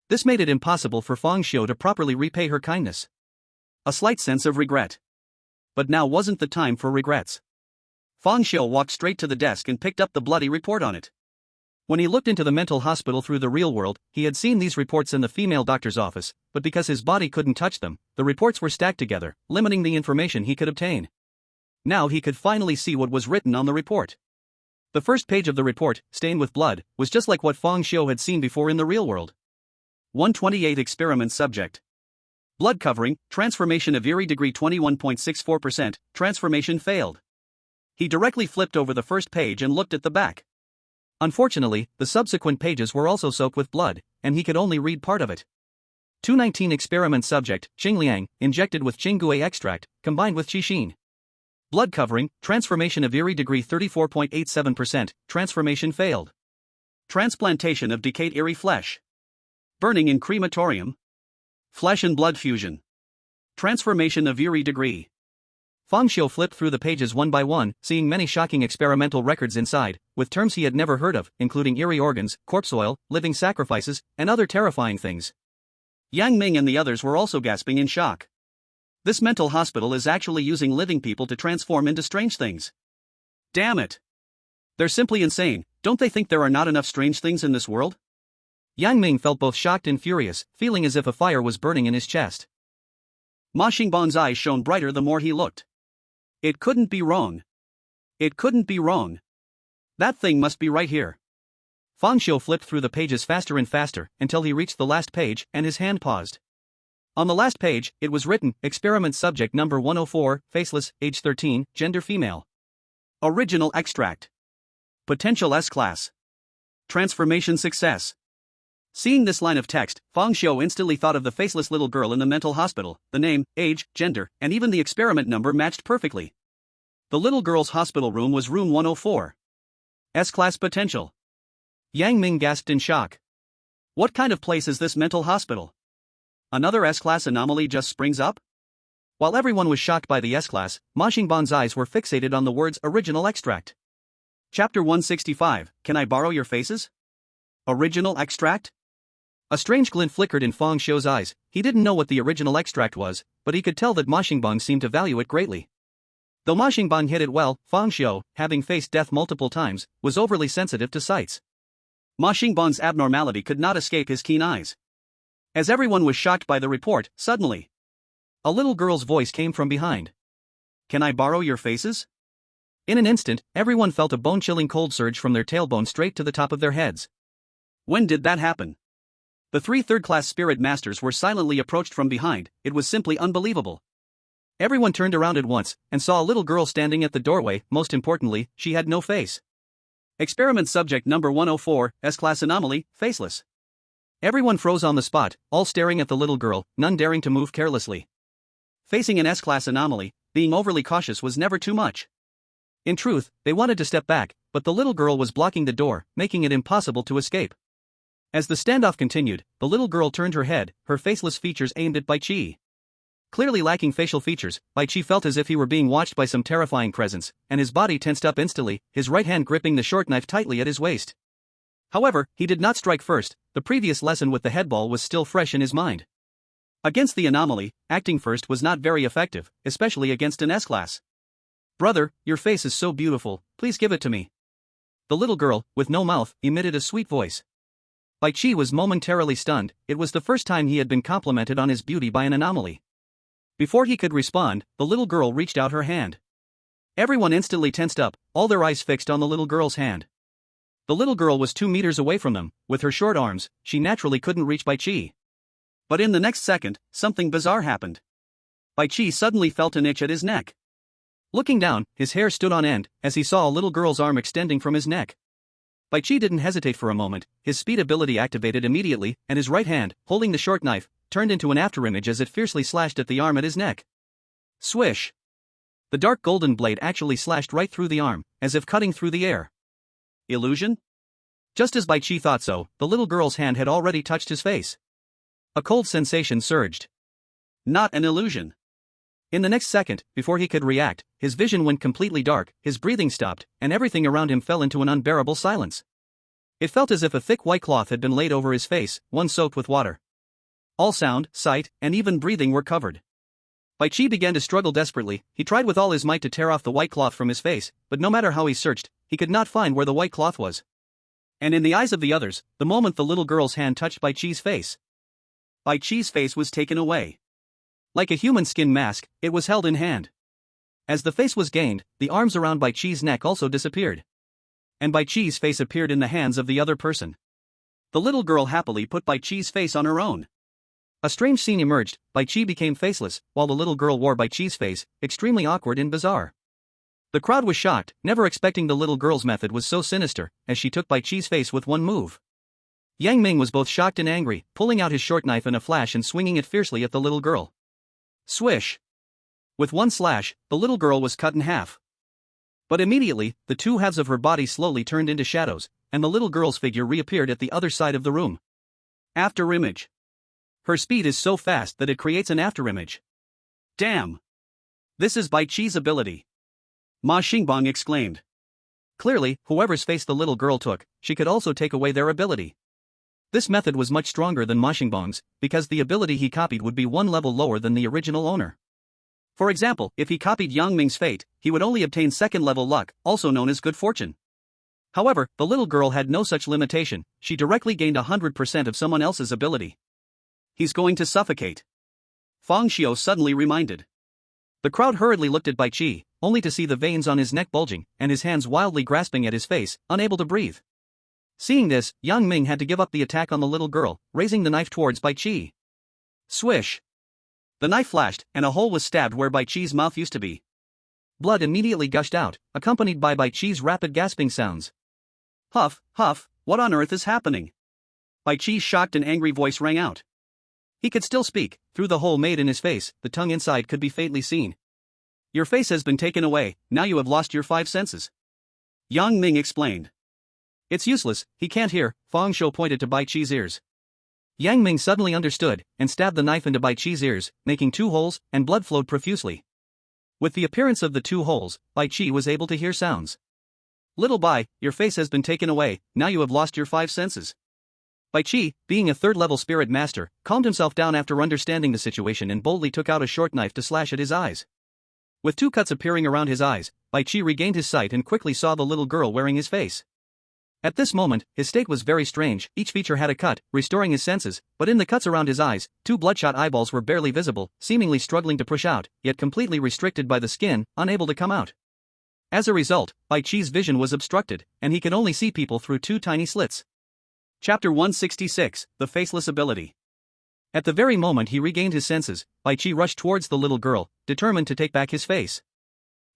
This made it impossible for Fang Xiu to properly repay her kindness. A slight sense of regret. But now wasn't the time for regrets. Fang Xiu walked straight to the desk and picked up the bloody report on it. When he looked into the mental hospital through the real world, he had seen these reports in the female doctor's office, but because his body couldn't touch them, the reports were stacked together, limiting the information he could obtain. Now he could finally see what was written on the report. The first page of the report, stained with blood, was just like what Fang Xiu had seen before in the real world. 128 Experiment Subject. Blood covering, transformation of Eerie degree 21.64%, transformation failed. He directly flipped over the first page and looked at the back. Unfortunately, the subsequent pages were also soaked with blood, and he could only read part of it. 219 Experiment Subject, Qingliang, injected with Qinggui extract, combined with Qixin. Blood covering, transformation of Eerie degree 34.87%, transformation failed. Transplantation of decayed Eerie flesh. Burning in crematorium. Flesh and blood fusion. Transformation of Eerie degree. Fang Xiu flipped through the pages one by one, seeing many shocking experimental records inside, with terms he had never heard of, including eerie organs, corpse oil, living sacrifices, and other terrifying things. Yang Ming and the others were also gasping in shock. This mental hospital is actually using living people to transform into strange things. Damn it! They're simply insane, don't they think there are not enough strange things in this world? Yang Ming felt both shocked and furious, feeling as if a fire was burning in his chest. Ma Xingbang's eyes shone brighter the more he looked. It couldn't be wrong. It couldn't be wrong. That thing must be right here. Fang Xiu flipped through the pages faster and faster, until he reached the last page, and his hand paused. On the last page, it was written, Experiment Subject Number 104, Faceless, age 13, gender female. Original extract. Potential S-class. Transformation success. Seeing this line of text, Fang Xiu instantly thought of the faceless little girl in the mental hospital. The name, age, gender, and even the experiment number matched perfectly. The little girl's hospital room was room 104. S-class potential. Yang Ming gasped in shock. What kind of place is this mental hospital? Another S-class anomaly just springs up? While everyone was shocked by the S-class, Ma Xingbang's eyes were fixated on the words original extract. Chapter 165, Can I borrow your faces? Original extract? A strange glint flickered in Fang Xiu's eyes. He didn't know what the original extract was, but he could tell that Ma Xingbang seemed to value it greatly. Though Ma Xingbang hid it well, Fang Xiu, having faced death multiple times, was overly sensitive to sights. Ma Xingbang's abnormality could not escape his keen eyes. As everyone was shocked by the report, suddenly, a little girl's voice came from behind. "Can I borrow your faces?" In an instant, everyone felt a bone-chilling cold surge from their tailbone straight to the top of their heads. When did that happen? The three third-class spirit masters were silently approached from behind. It was simply unbelievable. Everyone turned around at once, and saw a little girl standing at the doorway. Most importantly, she had no face. Experiment subject number 104, S-class anomaly, faceless. Everyone froze on the spot, all staring at the little girl, none daring to move carelessly. Facing an S-class anomaly, being overly cautious was never too much. In truth, they wanted to step back, but the little girl was blocking the door, making it impossible to escape. As the standoff continued, the little girl turned her head, her faceless features aimed at Bai Qi. Clearly lacking facial features, Bai Qi felt as if he were being watched by some terrifying presence, and his body tensed up instantly, his right hand gripping the short knife tightly at his waist. However, he did not strike first. The previous lesson with the headball was still fresh in his mind. Against the anomaly, acting first was not very effective, especially against an S-class. "Brother, your face is so beautiful, please give it to me." The little girl, with no mouth, emitted a sweet voice. Bai Qi was momentarily stunned. It was the first time he had been complimented on his beauty by an anomaly. Before he could respond, the little girl reached out her hand. Everyone instantly tensed up, all their eyes fixed on the little girl's hand. The little girl was 2 meters away from them. With her short arms, she naturally couldn't reach Bai Qi. But in the next second, something bizarre happened. Bai Qi suddenly felt an itch at his neck. Looking down, his hair stood on end, as he saw a little girl's arm extending from his neck. Bai Qi didn't hesitate for a moment, his speed ability activated immediately, and his right hand, holding the short knife, turned into an afterimage as it fiercely slashed at the arm at his neck. Swish! The dark golden blade actually slashed right through the arm, as if cutting through the air. Illusion? Just as Bai Qi thought so, the little girl's hand had already touched his face. A cold sensation surged. Not an illusion. In the next second, before he could react, his vision went completely dark, his breathing stopped, and everything around him fell into an unbearable silence. It felt as if a thick white cloth had been laid over his face, one soaked with water. All sound, sight, and even breathing were covered. Bai Qi began to struggle desperately. He tried with all his might to tear off the white cloth from his face, but no matter how he searched, he could not find where the white cloth was. And in the eyes of the others, the moment the little girl's hand touched Bai Qi's face, Bai Qi's face was taken away. Like a human skin mask, it was held in hand. As the face was gained, the arms around Bai Qi's neck also disappeared. And Bai Qi's face appeared in the hands of the other person. The little girl happily put Bai Qi's face on her own. A strange scene emerged. Bai Qi became faceless, while the little girl wore Bai Qi's face, extremely awkward and bizarre. The crowd was shocked, never expecting the little girl's method was so sinister, as she took Bai Qi's face with one move. Yang Ming was both shocked and angry, pulling out his short knife in a flash and swinging it fiercely at the little girl. Swish! With one slash, the little girl was cut in half. But immediately, the two halves of her body slowly turned into shadows, and the little girl's figure reappeared at the other side of the room. Afterimage. Her speed is so fast that it creates an afterimage. Damn! This is Bai Qi's ability. Ma Xingbang exclaimed. Clearly, whoever's face the little girl took, she could also take away their ability. This method was much stronger than Ma Xingbang's, because the ability he copied would be one level lower than the original owner. For example, if he copied Yang Ming's fate, he would only obtain second-level luck, also known as good fortune. However, the little girl had no such limitation. She directly gained 100% of someone else's ability. He's going to suffocate. Fang Xiu suddenly reminded. The crowd hurriedly looked at Bai Qi, only to see the veins on his neck bulging, and his hands wildly grasping at his face, unable to breathe. Seeing this, Yang Ming had to give up the attack on the little girl, raising the knife towards Bai Qi. Swish! The knife flashed, and a hole was stabbed where Bai Qi's mouth used to be. Blood immediately gushed out, accompanied by Bai Qi's rapid gasping sounds. Huff, huff, what on earth is happening? Bai Qi's shocked and angry voice rang out. He could still speak. Through the hole made in his face, the tongue inside could be faintly seen. Your face has been taken away, now you have lost your 5 senses. Yang Ming explained. It's useless, he can't hear. Fang Xiu pointed to Bai Qi's ears. Yang Ming suddenly understood, and stabbed the knife into Bai Qi's ears, making 2 holes, and blood flowed profusely. With the appearance of the 2 holes, Bai Qi was able to hear sounds. Little Bai, your face has been taken away, now you have lost your 5 senses. Bai Qi, being a third-level spirit master, calmed himself down after understanding the situation and boldly took out a short knife to slash at his eyes. With 2 cuts appearing around his eyes, Bai Qi regained his sight and quickly saw the little girl wearing his face. At this moment, his state was very strange. Each feature had a cut, restoring his senses, but in the cuts around his eyes, 2 bloodshot eyeballs were barely visible, seemingly struggling to push out, yet completely restricted by the skin, unable to come out. As a result, Bai Qi's vision was obstructed, and he could only see people through 2 tiny slits. Chapter 166, The Faceless Ability. At the very moment he regained his senses, Bai Qi rushed towards the little girl, determined to take back his face.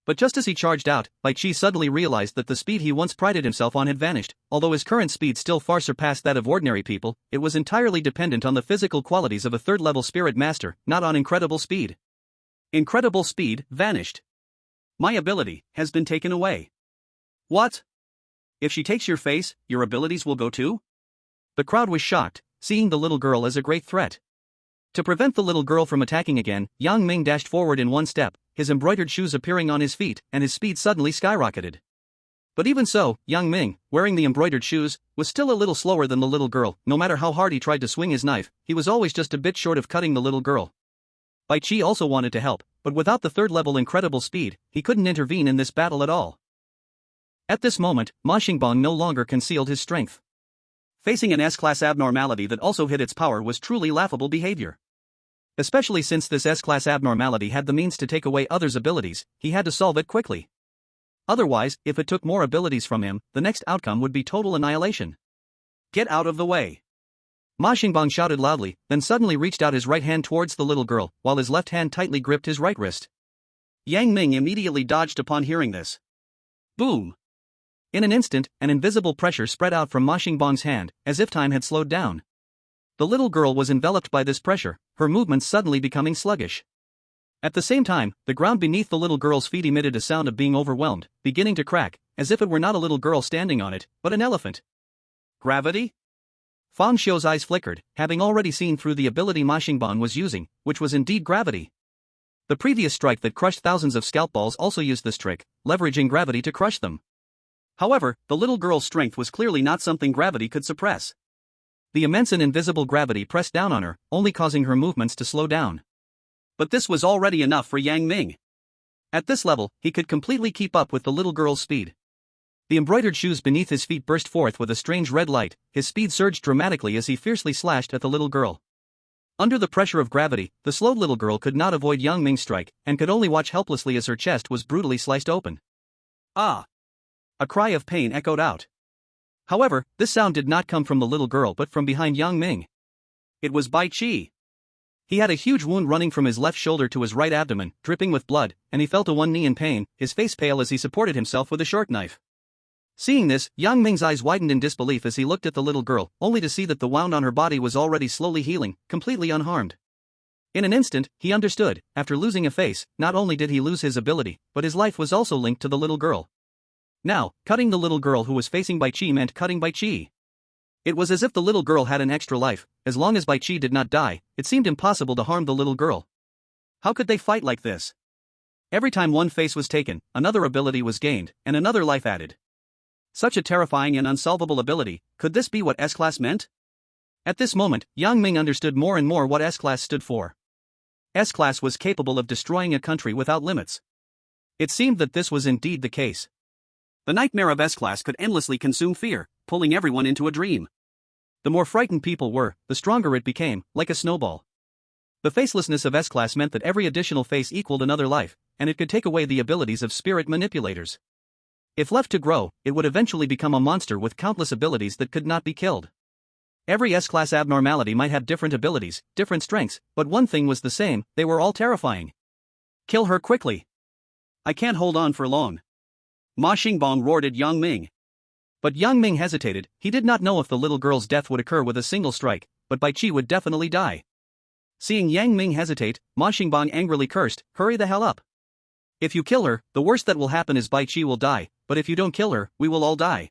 But just as he charged out, Bai Qi suddenly realized that the speed he once prided himself on had vanished. Although his current speed still far surpassed that of ordinary people, it was entirely dependent on the physical qualities of a third-level spirit master, not on incredible speed. Incredible speed vanished. My ability has been taken away. What? If she takes your face, your abilities will go too? The crowd was shocked, seeing the little girl as a great threat. To prevent the little girl from attacking again, Yang Ming dashed forward in 1 step, his embroidered shoes appearing on his feet, and his speed suddenly skyrocketed. But even so, Yang Ming, wearing the embroidered shoes, was still a little slower than the little girl. No matter how hard he tried to swing his knife, he was always just a bit short of cutting the little girl. Bai Qi also wanted to help, but without the third-level incredible speed, he couldn't intervene in this battle at all. At this moment, Ma Xingbang no longer concealed his strength. Facing an S-class abnormality that also hid its power was truly laughable behavior. Especially since this S-class abnormality had the means to take away others' abilities, he had to solve it quickly. Otherwise, if it took more abilities from him, the next outcome would be total annihilation. Get out of the way! Ma Xingbang shouted loudly, then suddenly reached out his right hand towards the little girl, while his left hand tightly gripped his right wrist. Yang Ming immediately dodged upon hearing this. Boom! In an instant, an invisible pressure spread out from Ma Xingbang's hand, as if time had slowed down. The little girl was enveloped by this pressure, her movements suddenly becoming sluggish. At the same time, the ground beneath the little girl's feet emitted a sound of being overwhelmed, beginning to crack, as if it were not a little girl standing on it, but an elephant. Gravity? Fang Xiu's eyes flickered, having already seen through the ability Ma Xingbang was using, which was indeed gravity. The previous strike that crushed thousands of scalp balls also used this trick, leveraging gravity to crush them. However, the little girl's strength was clearly not something gravity could suppress. The immense and invisible gravity pressed down on her, only causing her movements to slow down. But this was already enough for Yang Ming. At this level, he could completely keep up with the little girl's speed. The embroidered shoes beneath his feet burst forth with a strange red light, his speed surged dramatically as he fiercely slashed at the little girl. Under the pressure of gravity, the slowed little girl could not avoid Yang Ming's strike, and could only watch helplessly as her chest was brutally sliced open. Ah! A cry of pain echoed out. However, this sound did not come from the little girl but from behind Yang Ming. It was Bai Qi. He had a huge wound running from his left shoulder to his right abdomen, dripping with blood, and he fell to one knee in pain, his face pale as he supported himself with a short knife. Seeing this, Yang Ming's eyes widened in disbelief as he looked at the little girl, only to see that the wound on her body was already slowly healing, completely unharmed. In an instant, he understood. After losing a face, not only did he lose his ability, but his life was also linked to the little girl. Now, cutting the little girl who was facing Bai Qi meant cutting Bai Qi. It was as if the little girl had an extra life. As long as Bai Qi did not die, it seemed impossible to harm the little girl. How could they fight like this? Every time one face was taken, another ability was gained, and another life added. Such a terrifying and unsolvable ability, could this be what S-Class meant? At this moment, Yang Ming understood more and more what S-Class stood for. S-Class was capable of destroying a country without limits. It seemed that this was indeed the case. The nightmare of S-Class could endlessly consume fear, pulling everyone into a dream. The more frightened people were, the stronger it became, like a snowball. The facelessness of S-Class meant that every additional face equaled another life, and it could take away the abilities of spirit manipulators. If left to grow, it would eventually become a monster with countless abilities that could not be killed. Every S-Class abnormality might have different abilities, different strengths, but one thing was the same: they were all terrifying. Kill her quickly. I can't hold on for long. Ma Xingbang roared at Yang Ming. But Yang Ming hesitated. He did not know if the little girl's death would occur with a single strike, but Bai Qi would definitely die. Seeing Yang Ming hesitate, Ma Xingbang angrily cursed, "Hurry the hell up. If you kill her, the worst that will happen is Bai Qi will die, but if you don't kill her, we will all die."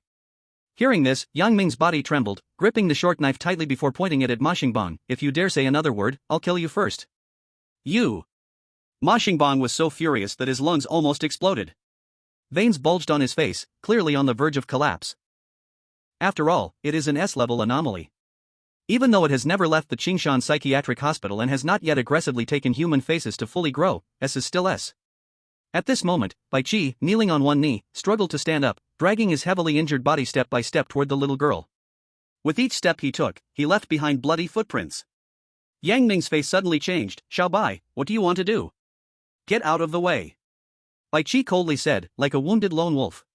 Hearing this, Yang Ming's body trembled, gripping the short knife tightly before pointing it at Ma Xingbang. "If you dare say another word, I'll kill you first." You! Ma Xingbang was so furious that his lungs almost exploded. Veins bulged on his face, clearly on the verge of collapse. After all, it is an S-level anomaly. Even though it has never left the Qingshan Psychiatric Hospital and has not yet aggressively taken human faces to fully grow, S is still S. At this moment, Bai Qi, kneeling on one knee, struggled to stand up, dragging his heavily injured body step by step toward the little girl. With each step he took, he left behind bloody footprints. Yang Ming's face suddenly changed. Xiao Bai, what do you want to do? Get out of the way. Bai Qi coldly said, like a wounded lone wolf.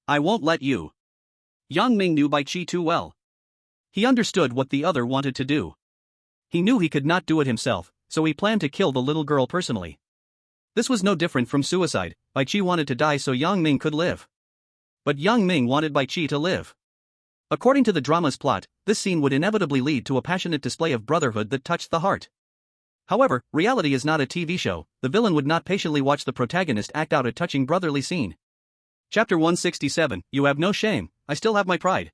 I won't let you. Yang Ming knew Bai Qi too well. He understood what the other wanted to do. He knew he could not do it himself, so he planned to kill the little girl personally. This was no different from suicide. Bai Qi wanted to die so Yang Ming could live. But Yang Ming wanted Bai Qi to live. According to the drama's plot, this scene would inevitably lead to a passionate display of brotherhood that touched the heart. However, reality is not a TV show. The villain would not patiently watch the protagonist act out a touching brotherly scene. Chapter 167, You have no shame, I still have my pride.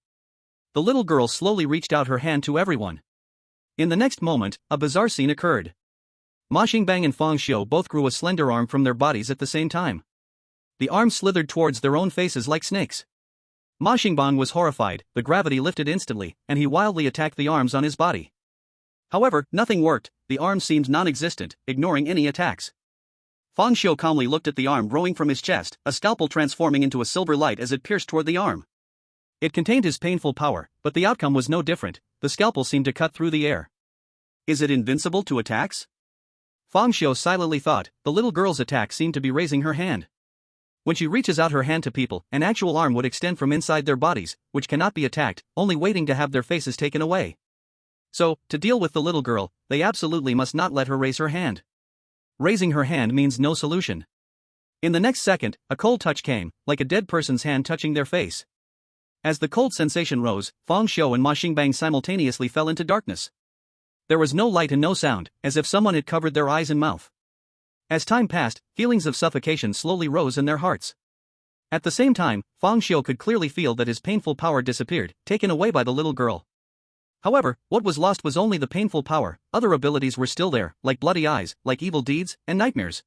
The little girl slowly reached out her hand to everyone. In the next moment, a bizarre scene occurred. Ma Xingbang and Fang Xiu both grew a slender arm from their bodies at the same time. The arms slithered towards their own faces like snakes. Ma Xingbang was horrified, the gravity lifted instantly, and he wildly attacked the arms on his body. However, nothing worked, the arms seemed non-existent, ignoring any attacks. Fang Xiu calmly looked at the arm growing from his chest, a scalpel transforming into a silver light as it pierced toward the arm. It contained his painful power, but the outcome was no different. The scalpel seemed to cut through the air. Is it invincible to attacks? Fang Xiu silently thought. The little girl's attack seemed to be raising her hand. When she reaches out her hand to people, an actual arm would extend from inside their bodies, which cannot be attacked, only waiting to have their faces taken away. So, to deal with the little girl, they absolutely must not let her raise her hand. Raising her hand means no solution. In the next second, a cold touch came, like a dead person's hand touching their face. As the cold sensation rose, Fang Xiu and Ma Xingbang simultaneously fell into darkness. There was no light and no sound, as if someone had covered their eyes and mouth. As time passed, feelings of suffocation slowly rose in their hearts. At the same time, Fang Xiu could clearly feel that his painful power disappeared, taken away by the little girl. However, what was lost was only the painful power. Other abilities were still there, like bloody eyes, like evil deeds, and nightmares.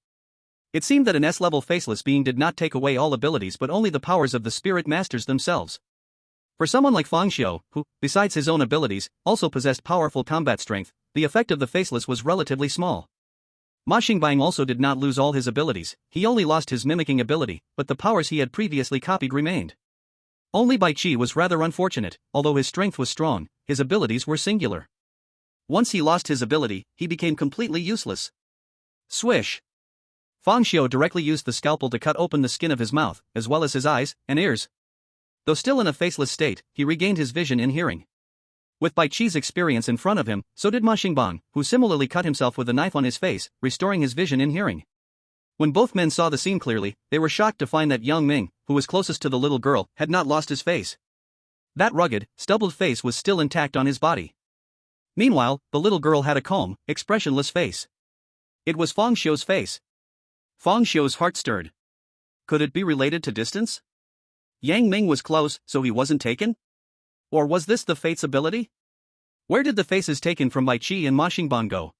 It seemed that an S-level faceless being did not take away all abilities but only the powers of the spirit masters themselves. For someone like Fang Xiu, who, besides his own abilities, also possessed powerful combat strength, the effect of the faceless was relatively small. Ma Xingbang also did not lose all his abilities, he only lost his mimicking ability, but the powers he had previously copied remained. Only Bai Qi was rather unfortunate. Although his strength was strong, his abilities were singular. Once he lost his ability, he became completely useless. Swish! Fang Xiu directly used the scalpel to cut open the skin of his mouth, as well as his eyes and ears. Though still in a faceless state, he regained his vision and hearing. With Bai Qi's experience in front of him, so did Ma Xingbang, who similarly cut himself with a knife on his face, restoring his vision and hearing. When both men saw the scene clearly, they were shocked to find that Yang Ming, who was closest to the little girl, had not lost his face. That rugged, stubbled face was still intact on his body. Meanwhile, the little girl had a calm, expressionless face. It was Fang Xiu's face. Fang Xiu's heart stirred. Could it be related to distance? Yang Ming was close, so he wasn't taken? Or was this the fate's ability? Where did the faces taken from Bai Qi and Ma Xingbang go?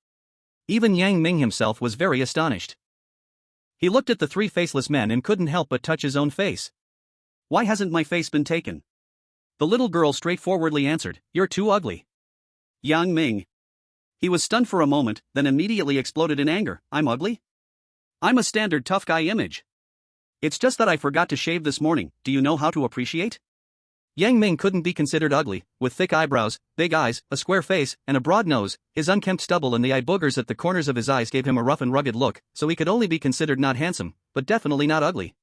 Even Yang Ming himself was very astonished. He looked at the three faceless men and couldn't help but touch his own face. Why hasn't my face been taken? The little girl straightforwardly answered, You're too ugly. Yang Ming. He was stunned for a moment, then immediately exploded in anger. I'm ugly? I'm a standard tough guy image. It's just that I forgot to shave this morning. Do you know how to appreciate? Yang Ming couldn't be considered ugly. With thick eyebrows, big eyes, a square face, and a broad nose, his unkempt stubble and the eye boogers at the corners of his eyes gave him a rough and rugged look, so he could only be considered not handsome, but definitely not ugly.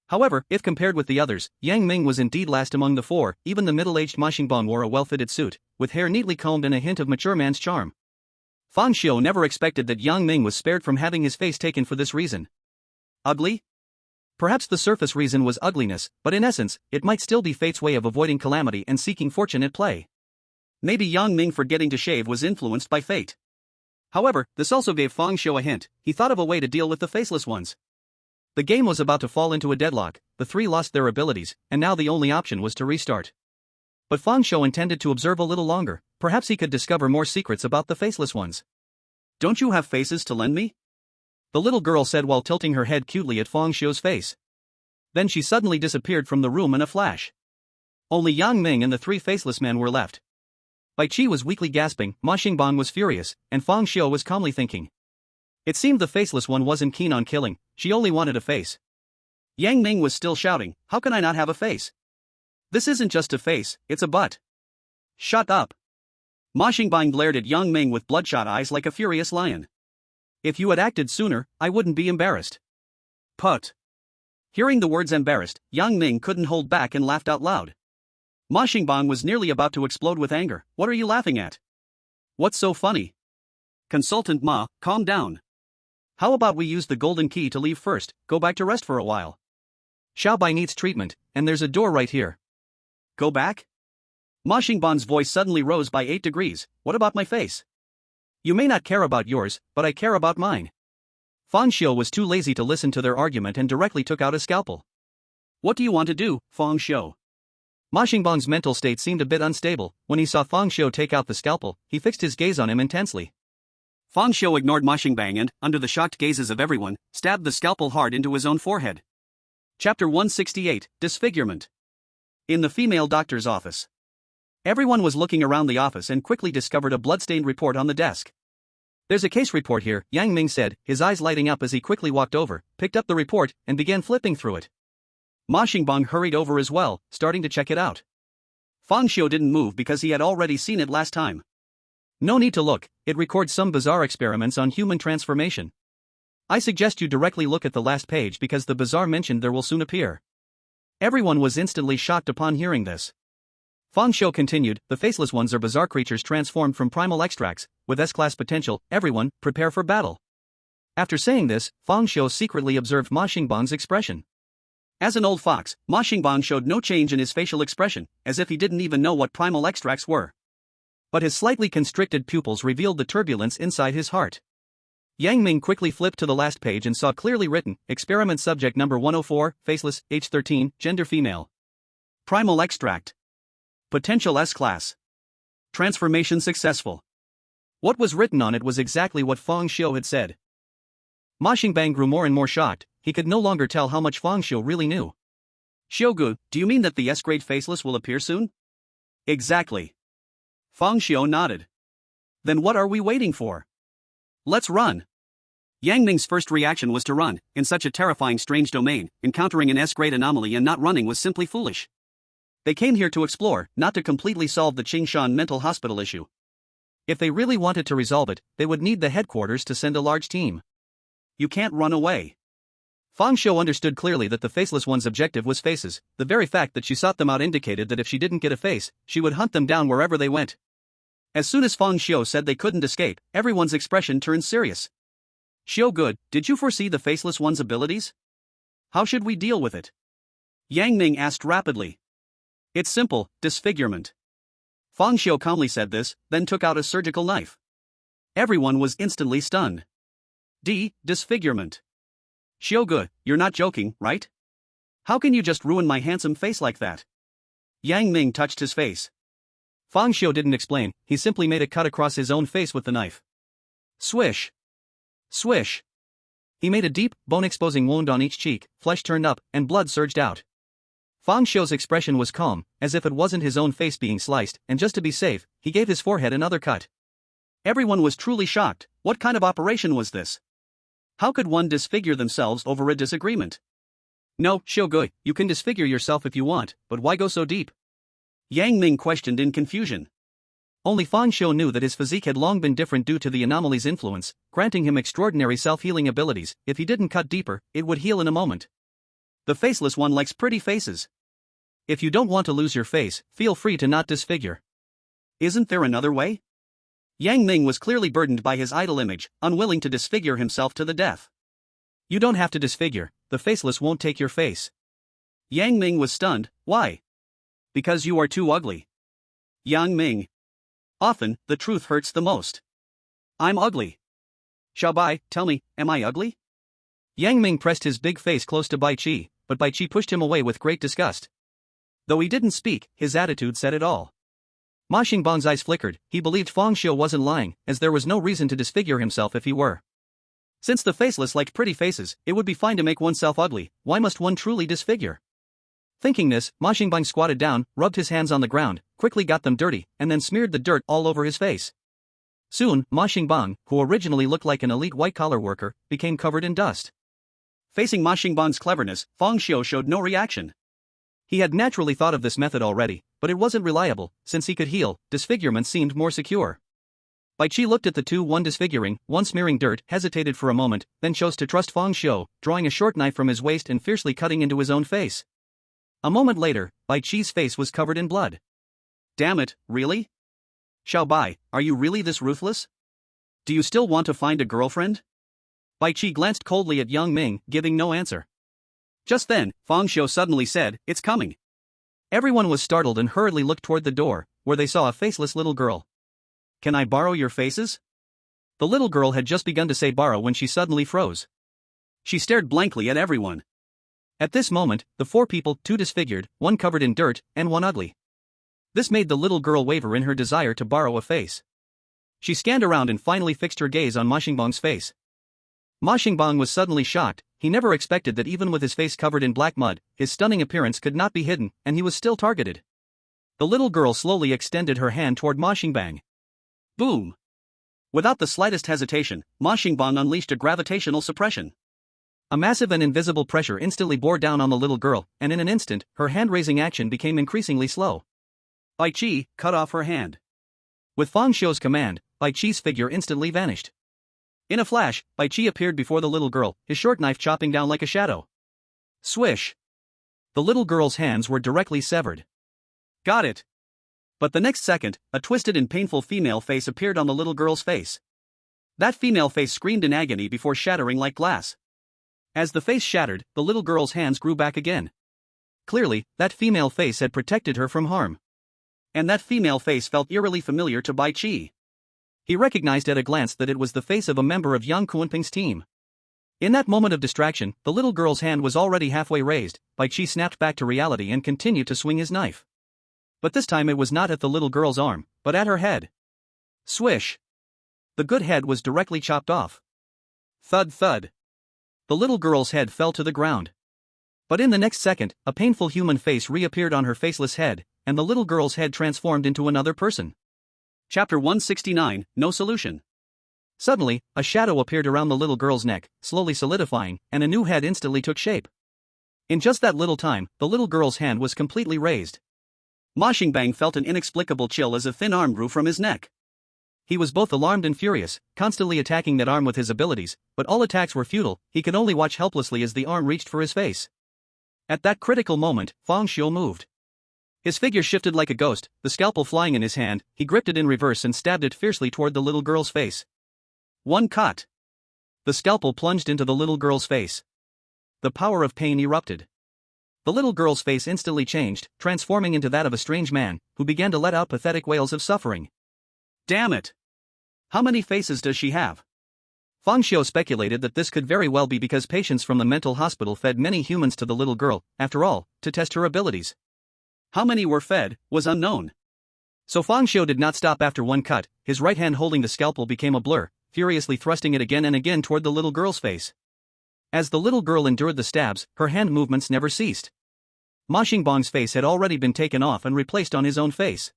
However, if compared with the others, Yang Ming was indeed last among the four. Even the middle-aged Ma Xingbang wore a well-fitted suit, with hair neatly combed and a hint of mature man's charm. Fang Xiu never expected that Yang Ming was spared from having his face taken for this reason. Ugly? Perhaps the surface reason was ugliness, but in essence, it might still be fate's way of avoiding calamity and seeking fortune at play. Maybe Yang Ming forgetting to shave was influenced by fate. However, this also gave Fang Xiu a hint. He thought of a way to deal with the faceless ones. The game was about to fall into a deadlock, the three lost their abilities, and now the only option was to restart. But Fang Xiu intended to observe a little longer, perhaps he could discover more secrets about the faceless ones. Don't you have faces to lend me? The little girl said while tilting her head cutely at Fang Xiu's face. Then she suddenly disappeared from the room in a flash. Only Yang Ming and the three faceless men were left. Bai Qi was weakly gasping, Ma Xingbang was furious, and Fang Xiu was calmly thinking. It seemed the faceless one wasn't keen on killing, she only wanted a face. Yang Ming was still shouting, how can I not have a face? This isn't just a face, it's a butt. Shut up. Ma Xingbang glared at Yang Ming with bloodshot eyes like a furious lion. If you had acted sooner, I wouldn't be embarrassed. Put. Hearing the words embarrassed, Yang Ming couldn't hold back and laughed out loud. Ma Xingbang was nearly about to explode with anger. What are you laughing at? What's so funny? Consultant Ma, calm down. How about we use the golden key to leave first, go back to rest for a while? Xiaobai needs treatment, and there's a door right here. Go back? Ma Xingbang's voice suddenly rose by 8 degrees. What about my face? You may not care about yours, but I care about mine. Fang Xiu was too lazy to listen to their argument and directly took out a scalpel. What do you want to do, Fang Xiu? Ma Xingbang's mental state seemed a bit unstable. When he saw Fang Xiu take out the scalpel, he fixed his gaze on him intensely. Fang Xiu ignored Ma Xingbang and, under the shocked gazes of everyone, stabbed the scalpel hard into his own forehead. Chapter 168, Disfigurement. In the female doctor's office. Everyone was looking around the office and quickly discovered a bloodstained report on the desk. There's a case report here, Yang Ming said, his eyes lighting up as he quickly walked over, picked up the report, and began flipping through it. Ma Xingbang hurried over as well, starting to check it out. Fang Xiu didn't move because he had already seen it last time. No need to look, it records some bizarre experiments on human transformation. I suggest you directly look at the last page because the bizarre mentioned there will soon appear. Everyone was instantly shocked upon hearing this. Fang Xiu continued, the faceless ones are bizarre creatures transformed from primal extracts, with S-class potential, everyone, prepare for battle. After saying this, Fang Xiu secretly observed Ma Xingbang's expression. As an old fox, Ma Xingbang showed no change in his facial expression, as if he didn't even know what primal extracts were. But his slightly constricted pupils revealed the turbulence inside his heart. Yang Ming quickly flipped to the last page and saw clearly written, experiment subject number 104, faceless, age 13, gender female. Primal extract. Potential S-class. Transformation successful. What was written on it was exactly what Fang Xiu had said. Ma Xingbang grew more and more shocked, he could no longer tell how much Fang Xiu really knew. Xiugu, do you mean that the S-grade faceless will appear soon? Exactly. Fang Xiu nodded. Then what are we waiting for? Let's run. Yang Ming's first reaction was to run. In such a terrifying strange domain, encountering an S-grade anomaly and not running was simply foolish. They came here to explore, not to completely solve the Qingshan mental hospital issue. If they really wanted to resolve it, they would need the headquarters to send a large team. You can't run away. Fang Xiu understood clearly that the faceless one's objective was faces. The very fact that she sought them out indicated that if she didn't get a face, she would hunt them down wherever they went. As soon as Fang Xiu said they couldn't escape, everyone's expression turned serious. Xiu Good, did you foresee the faceless one's abilities? How should we deal with it? Yang Ming asked rapidly. It's simple, disfigurement. Fang Xiu calmly said this, then took out a surgical knife. Everyone was instantly stunned. Disfigurement. Xiugu, you're not joking, right? How can you just ruin my handsome face like that? Yang Ming touched his face. Fang Xiu didn't explain, he simply made a cut across his own face with the knife. Swish. Swish. He made a deep, bone-exposing wound on each cheek, flesh turned up, and blood surged out. Fang Xiu's expression was calm, as if it wasn't his own face being sliced, and just to be safe, he gave his forehead another cut. Everyone was truly shocked. What kind of operation was this? How could one disfigure themselves over a disagreement? No, Xiugu, you can disfigure yourself if you want, but why go so deep? Yang Ming questioned in confusion. Only Fang Xiu knew that his physique had long been different due to the anomaly's influence, granting him extraordinary self-healing abilities. If he didn't cut deeper, it would heal in a moment. The faceless one likes pretty faces. If you don't want to lose your face, feel free to not disfigure. Isn't there another way? Yang Ming was clearly burdened by his idol image, unwilling to disfigure himself to the death. You don't have to disfigure, the faceless won't take your face. Yang Ming was stunned. Why? Because you are too ugly. Yang Ming. Often, the truth hurts the most. I'm ugly. Xiaobai, tell me, am I ugly? Yang Ming pressed his big face close to Bai Qi, but Bai Qi pushed him away with great disgust. Though he didn't speak, his attitude said it all. Ma Xingbang's eyes flickered, he believed Fang Xiu wasn't lying, as there was no reason to disfigure himself if he were. Since the faceless liked pretty faces, it would be fine to make oneself ugly, why must one truly disfigure? Thinking this, Ma Xingbang squatted down, rubbed his hands on the ground, quickly got them dirty, and then smeared the dirt all over his face. Soon, Ma Xingbang, who originally looked like an elite white-collar worker, became covered in dust. Facing Ma Xingbang's cleverness, Fang Xiu showed no reaction. He had naturally thought of this method already, but it wasn't reliable. Since he could heal, disfigurement seemed more secure. Bai Qi looked at the two, one disfiguring, one smearing dirt, hesitated for a moment, then chose to trust Fang Xiu, drawing a short knife from his waist and fiercely cutting into his own face. A moment later, Bai Qi's face was covered in blood. Damn it, really? Xiao Bai, are you really this ruthless? Do you still want to find a girlfriend? Bai Qi glanced coldly at Yang Ming, giving no answer. Just then, Fang Xiu suddenly said, "It's coming." Everyone was startled and hurriedly looked toward the door, where they saw a faceless little girl. "Can I borrow your faces?" The little girl had just begun to say borrow when she suddenly froze. She stared blankly at everyone. At this moment, the four people, two disfigured, one covered in dirt, and one ugly. This made the little girl waver in her desire to borrow a face. She scanned around and finally fixed her gaze on Ma Xingbang's face. Ma Xingbang was suddenly shocked. He never expected that even with his face covered in black mud, his stunning appearance could not be hidden, and he was still targeted. The little girl slowly extended her hand toward Ma Xingbang. Boom! Without the slightest hesitation, Ma Xingbang unleashed a gravitational suppression. A massive and invisible pressure instantly bore down on the little girl, and in an instant, her hand-raising action became increasingly slow. Bai Qi cut off her hand. With Fang Xiu's command, Bai Qi's figure instantly vanished. In a flash, Bai Qi appeared before the little girl, his short knife chopping down like a shadow. Swish! The little girl's hands were directly severed. Got it! But the next second, a twisted and painful female face appeared on the little girl's face. That female face screamed in agony before shattering like glass. As the face shattered, the little girl's hands grew back again. Clearly, that female face had protected her from harm. And that female face felt eerily familiar to Bai Qi. He recognized at a glance that it was the face of a member of Yang Kunping's team. In that moment of distraction, the little girl's hand was already halfway raised. Bai Qi snapped back to reality and continued to swing his knife. But this time it was not at the little girl's arm, but at her head. Swish! The good head was directly chopped off. Thud thud! The little girl's head fell to the ground. But in the next second, a painful human face reappeared on her faceless head, and the little girl's head transformed into another person. Chapter 169, No Solution. Suddenly, a shadow appeared around the little girl's neck, slowly solidifying, and a new head instantly took shape. In just that little time, the little girl's hand was completely raised. Ma Xingbang felt an inexplicable chill as a thin arm grew from his neck. He was both alarmed and furious, constantly attacking that arm with his abilities, but all attacks were futile. He could only watch helplessly as the arm reached for his face. At that critical moment, Fang Xiu moved. His figure shifted like a ghost, the scalpel flying in his hand. He gripped it in reverse and stabbed it fiercely toward the little girl's face. One cut. The scalpel plunged into the little girl's face. The power of pain erupted. The little girl's face instantly changed, transforming into that of a strange man, who began to let out pathetic wails of suffering. Damn it! How many faces does she have? Fang Xiu speculated that this could very well be because patients from the mental hospital fed many humans to the little girl, after all, to test her abilities. How many were fed was unknown. So Fang Xiu did not stop after one cut. His right hand holding the scalpel became a blur, furiously thrusting it again and again toward the little girl's face. As the little girl endured the stabs, her hand movements never ceased. Ma Xingbang's face had already been taken off and replaced on his own face.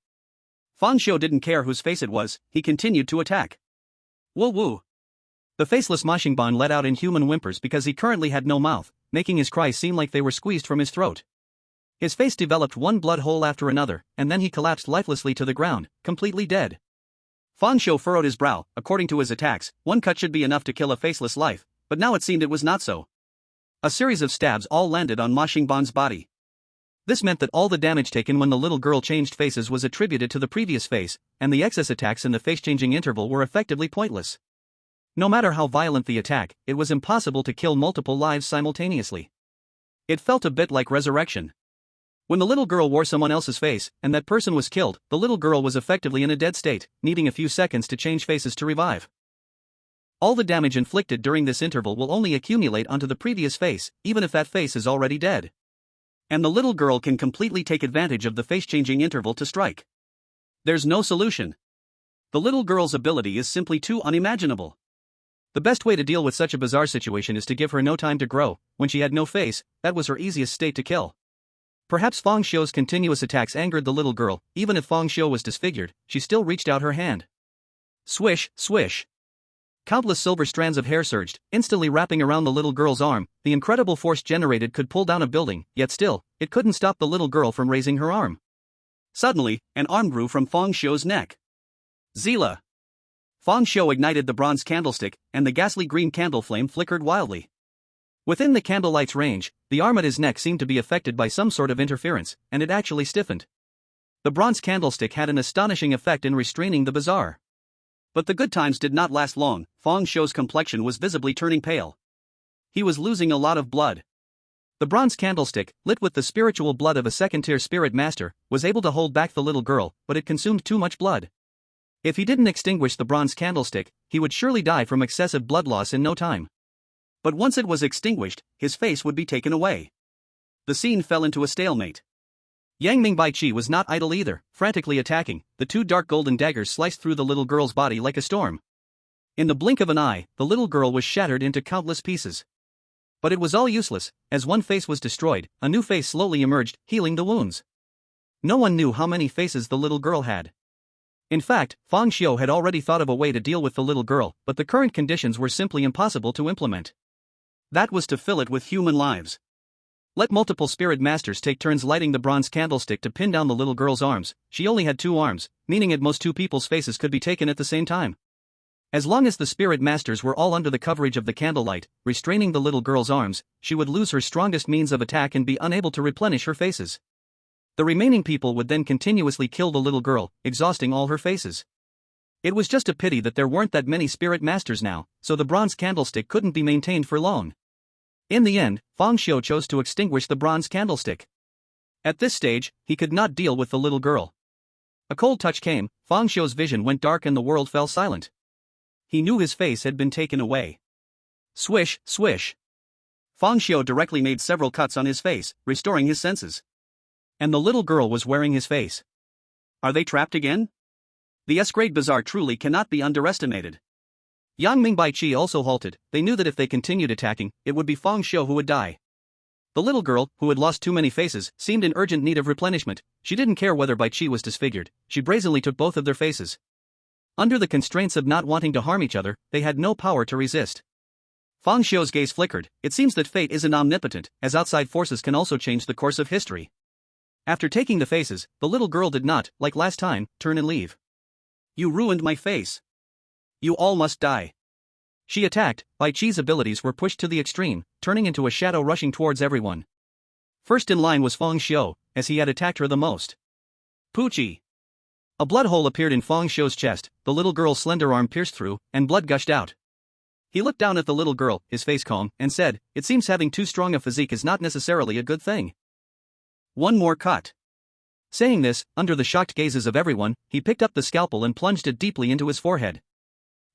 Fang Xiu didn't care whose face it was. He continued to attack. Woo woo! The faceless Ma Xingbang let out inhuman whimpers because he currently had no mouth, making his cries seem like they were squeezed from his throat. His face developed one blood hole after another, and then he collapsed lifelessly to the ground, completely dead. Fang Xiu furrowed his brow. According to his attacks, one cut should be enough to kill a faceless life, but now it seemed it was not so. A series of stabs all landed on Ma Xingbang's body. This meant that all the damage taken when the little girl changed faces was attributed to the previous face, and the excess attacks in the face-changing interval were effectively pointless. No matter how violent the attack, it was impossible to kill multiple lives simultaneously. It felt a bit like resurrection. When the little girl wore someone else's face, and that person was killed, the little girl was effectively in a dead state, needing a few seconds to change faces to revive. All the damage inflicted during this interval will only accumulate onto the previous face, even if that face is already dead. And the little girl can completely take advantage of the face-changing interval to strike. There's no solution. The little girl's ability is simply too unimaginable. The best way to deal with such a bizarre situation is to give her no time to grow. When she had no face, that was her easiest state to kill. Perhaps Fang Xiu's continuous attacks angered the little girl. Even if Fang Xiu was disfigured, she still reached out her hand. Swish, swish. Countless silver strands of hair surged, instantly wrapping around the little girl's arm. The incredible force generated could pull down a building, yet still, it couldn't stop the little girl from raising her arm. Suddenly, an arm grew from Fang Xiu's neck. Zila. Fang Xiu ignited the bronze candlestick, and the ghastly green candle flame flickered wildly. Within the candlelight's range, the arm at his neck seemed to be affected by some sort of interference, and it actually stiffened. The bronze candlestick had an astonishing effect in restraining the bazaar. But the good times did not last long. Fang Xiu's complexion was visibly turning pale. He was losing a lot of blood. The bronze candlestick, lit with the spiritual blood of a second-tier spirit master, was able to hold back the little girl, but it consumed too much blood. If he didn't extinguish the bronze candlestick, he would surely die from excessive blood loss in no time. But once it was extinguished, his face would be taken away. The scene fell into a stalemate. Yang Ming Bai Qi was not idle either, frantically attacking. The two dark golden daggers sliced through the little girl's body like a storm. In the blink of an eye, the little girl was shattered into countless pieces. But it was all useless. As one face was destroyed, a new face slowly emerged, healing the wounds. No one knew how many faces the little girl had. In fact, Fang Xiu had already thought of a way to deal with the little girl, but the current conditions were simply impossible to implement. That was to fill it with human lives. Let multiple spirit masters take turns lighting the bronze candlestick to pin down the little girl's arms. She only had 2 arms, meaning at most 2 people's faces could be taken at the same time. As long as the spirit masters were all under the coverage of the candlelight, restraining the little girl's arms, she would lose her strongest means of attack and be unable to replenish her faces. The remaining people would then continuously kill the little girl, exhausting all her faces. It was just a pity that there weren't that many spirit masters now, so the bronze candlestick couldn't be maintained for long. In the end, Fang Xiu chose to extinguish the bronze candlestick. At this stage, he could not deal with the little girl. A cold touch came, Fang Xiu's vision went dark and the world fell silent. He knew his face had been taken away. Swish, swish. Fang Xiu directly made several cuts on his face, restoring his senses. And the little girl was wearing his face. Are they trapped again? The S-grade bazaar truly cannot be underestimated. Yang Ming Bai Qi also halted. They knew that if they continued attacking, it would be Fang Xiu who would die. The little girl, who had lost too many faces, seemed in urgent need of replenishment. She didn't care whether Bai Qi was disfigured. She brazenly took both of their faces. Under the constraints of not wanting to harm each other, they had no power to resist. Fang Xiu's gaze flickered. It seems that fate isn't omnipotent, as outside forces can also change the course of history. After taking the faces, the little girl did not, like last time, turn and leave. You ruined my face. You all must die. She attacked. Bai Qi's abilities were pushed to the extreme, turning into a shadow rushing towards everyone. First in line was Fang Xiu, as he had attacked her the most. Poochie. A blood hole appeared in Fang Xiu's chest, the little girl's slender arm pierced through, and blood gushed out. He looked down at the little girl, his face calm, and said, "It seems having too strong a physique is not necessarily a good thing. One more cut." Saying this, under the shocked gazes of everyone, he picked up the scalpel and plunged it deeply into his forehead.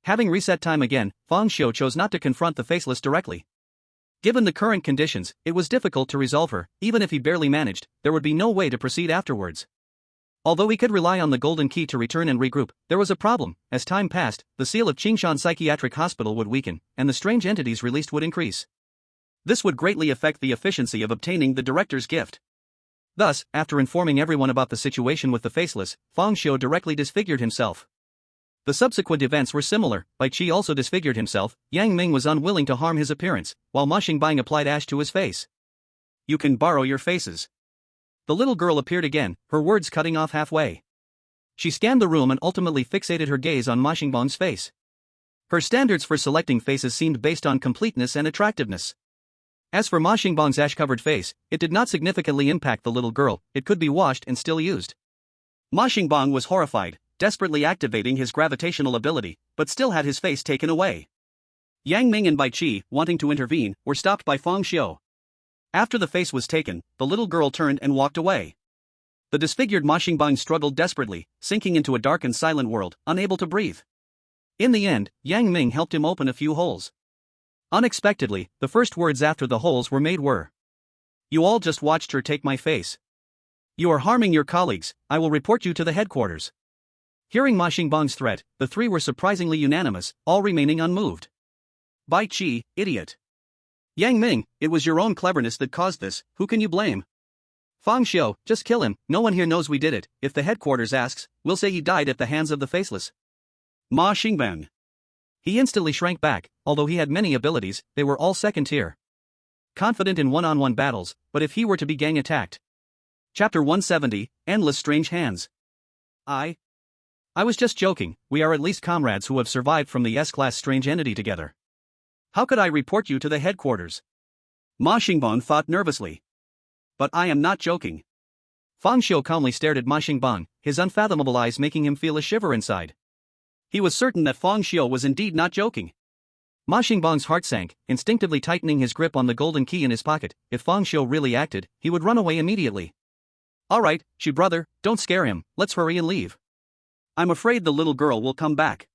Having reset time again, Fang Xiu chose not to confront the faceless directly. Given the current conditions, it was difficult to resolve her. Even if he barely managed, there would be no way to proceed afterwards. Although he could rely on the golden key to return and regroup, there was a problem. As time passed, the seal of Qingshan Psychiatric Hospital would weaken, and the strange entities released would increase. This would greatly affect the efficiency of obtaining the director's gift. Thus, after informing everyone about the situation with the faceless, Fang Xiu directly disfigured himself. The subsequent events were similar. Bai Qi also disfigured himself. Yang Ming was unwilling to harm his appearance, while Ma Xingbang applied ash to his face. You can borrow your faces. The little girl appeared again, her words cutting off halfway. She scanned the room and ultimately fixated her gaze on Ma Xingbang's face. Her standards for selecting faces seemed based on completeness and attractiveness. As for Ma Xingbang's ash-covered face, it did not significantly impact the little girl. It could be washed and still used. Ma Xingbang was horrified, desperately activating his gravitational ability, but still had his face taken away. Yang Ming and Bai Qi, wanting to intervene, were stopped by Fang Xiu. After the face was taken, the little girl turned and walked away. The disfigured Ma Xingbang struggled desperately, sinking into a dark and silent world, unable to breathe. In the end, Yang Ming helped him open a few holes. Unexpectedly, the first words after the holes were made were, "You all just watched her take my face. You are harming your colleagues. I will report you to the headquarters." Hearing Ma Xingbang's threat, the three were surprisingly unanimous, all remaining unmoved. Bai Qi, idiot. Yang Ming, it was your own cleverness that caused this, who can you blame? Fang Xiu, just kill him, no one here knows we did it. If the headquarters asks, we'll say he died at the hands of the faceless. Ma Xingbang. He instantly shrank back, although he had many abilities, they were all second tier. Confident in one-on-one battles, but if he were to be gang attacked. Chapter 170, Endless Strange Hands. I was just joking, we are at least comrades who have survived from the S-class strange entity together. How could I report you to the headquarters? Ma Xingbang thought nervously. But I am not joking. Fang Xiu calmly stared at Ma Xingbang, his unfathomable eyes making him feel a shiver inside. He was certain that Fang Xiu was indeed not joking. Ma Xingbang's heart sank, instinctively tightening his grip on the golden key in his pocket. If Fang Xiu really acted, he would run away immediately. Alright, Xu brother, don't scare him, let's hurry and leave. I'm afraid the little girl will come back.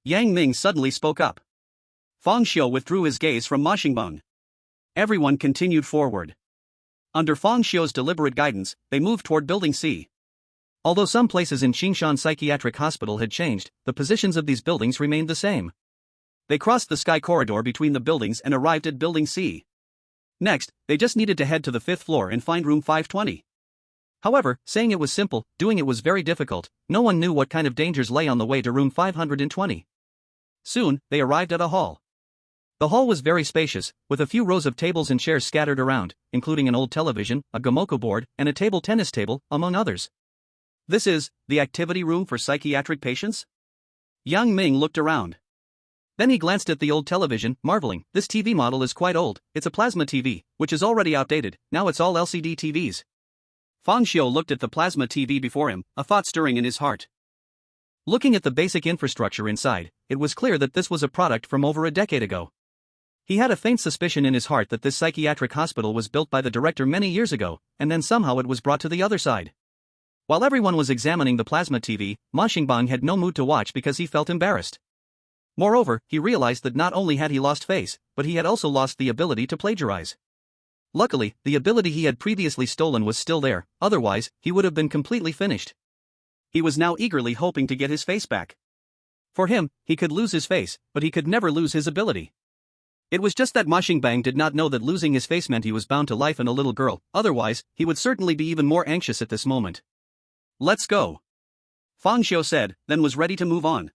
Yang Ming suddenly spoke up. Fang Xiu withdrew his gaze from Ma Xingbang. Everyone continued forward. Under Fang Xiu's deliberate guidance, they moved toward Building C. Although some places in Qingshan Psychiatric Hospital had changed, the positions of these buildings remained the same. They crossed the sky corridor between the buildings and arrived at Building C. Next, they just needed to head to the 5th floor and find room 520. However, saying it was simple, doing it was very difficult. No one knew what kind of dangers lay on the way to room 520. Soon, they arrived at a hall. The hall was very spacious, with a few rows of tables and chairs scattered around, including an old television, a gomoko board, and a table tennis table, among others. This is the activity room for psychiatric patients? Yang Ming looked around. Then he glanced at the old television, marveling. This TV model is quite old, it's a plasma TV, which is already outdated, now it's all LCD TVs. Fang Xiu looked at the plasma TV before him, a thought stirring in his heart. Looking at the basic infrastructure inside, it was clear that this was a product from over a decade ago. He had a faint suspicion in his heart that this psychiatric hospital was built by the director many years ago, and then somehow it was brought to the other side. While everyone was examining the plasma TV, Ma Xingbang had no mood to watch because he felt embarrassed. Moreover, he realized that not only had he lost face, but he had also lost the ability to plagiarize. Luckily, the ability he had previously stolen was still there, otherwise, he would have been completely finished. He was now eagerly hoping to get his face back. For him, he could lose his face, but he could never lose his ability. It was just that Ma Xingbang did not know that losing his face meant he was bound to life and a little girl, otherwise, he would certainly be even more anxious at this moment. Let's go. Fang Xiu said, then was ready to move on.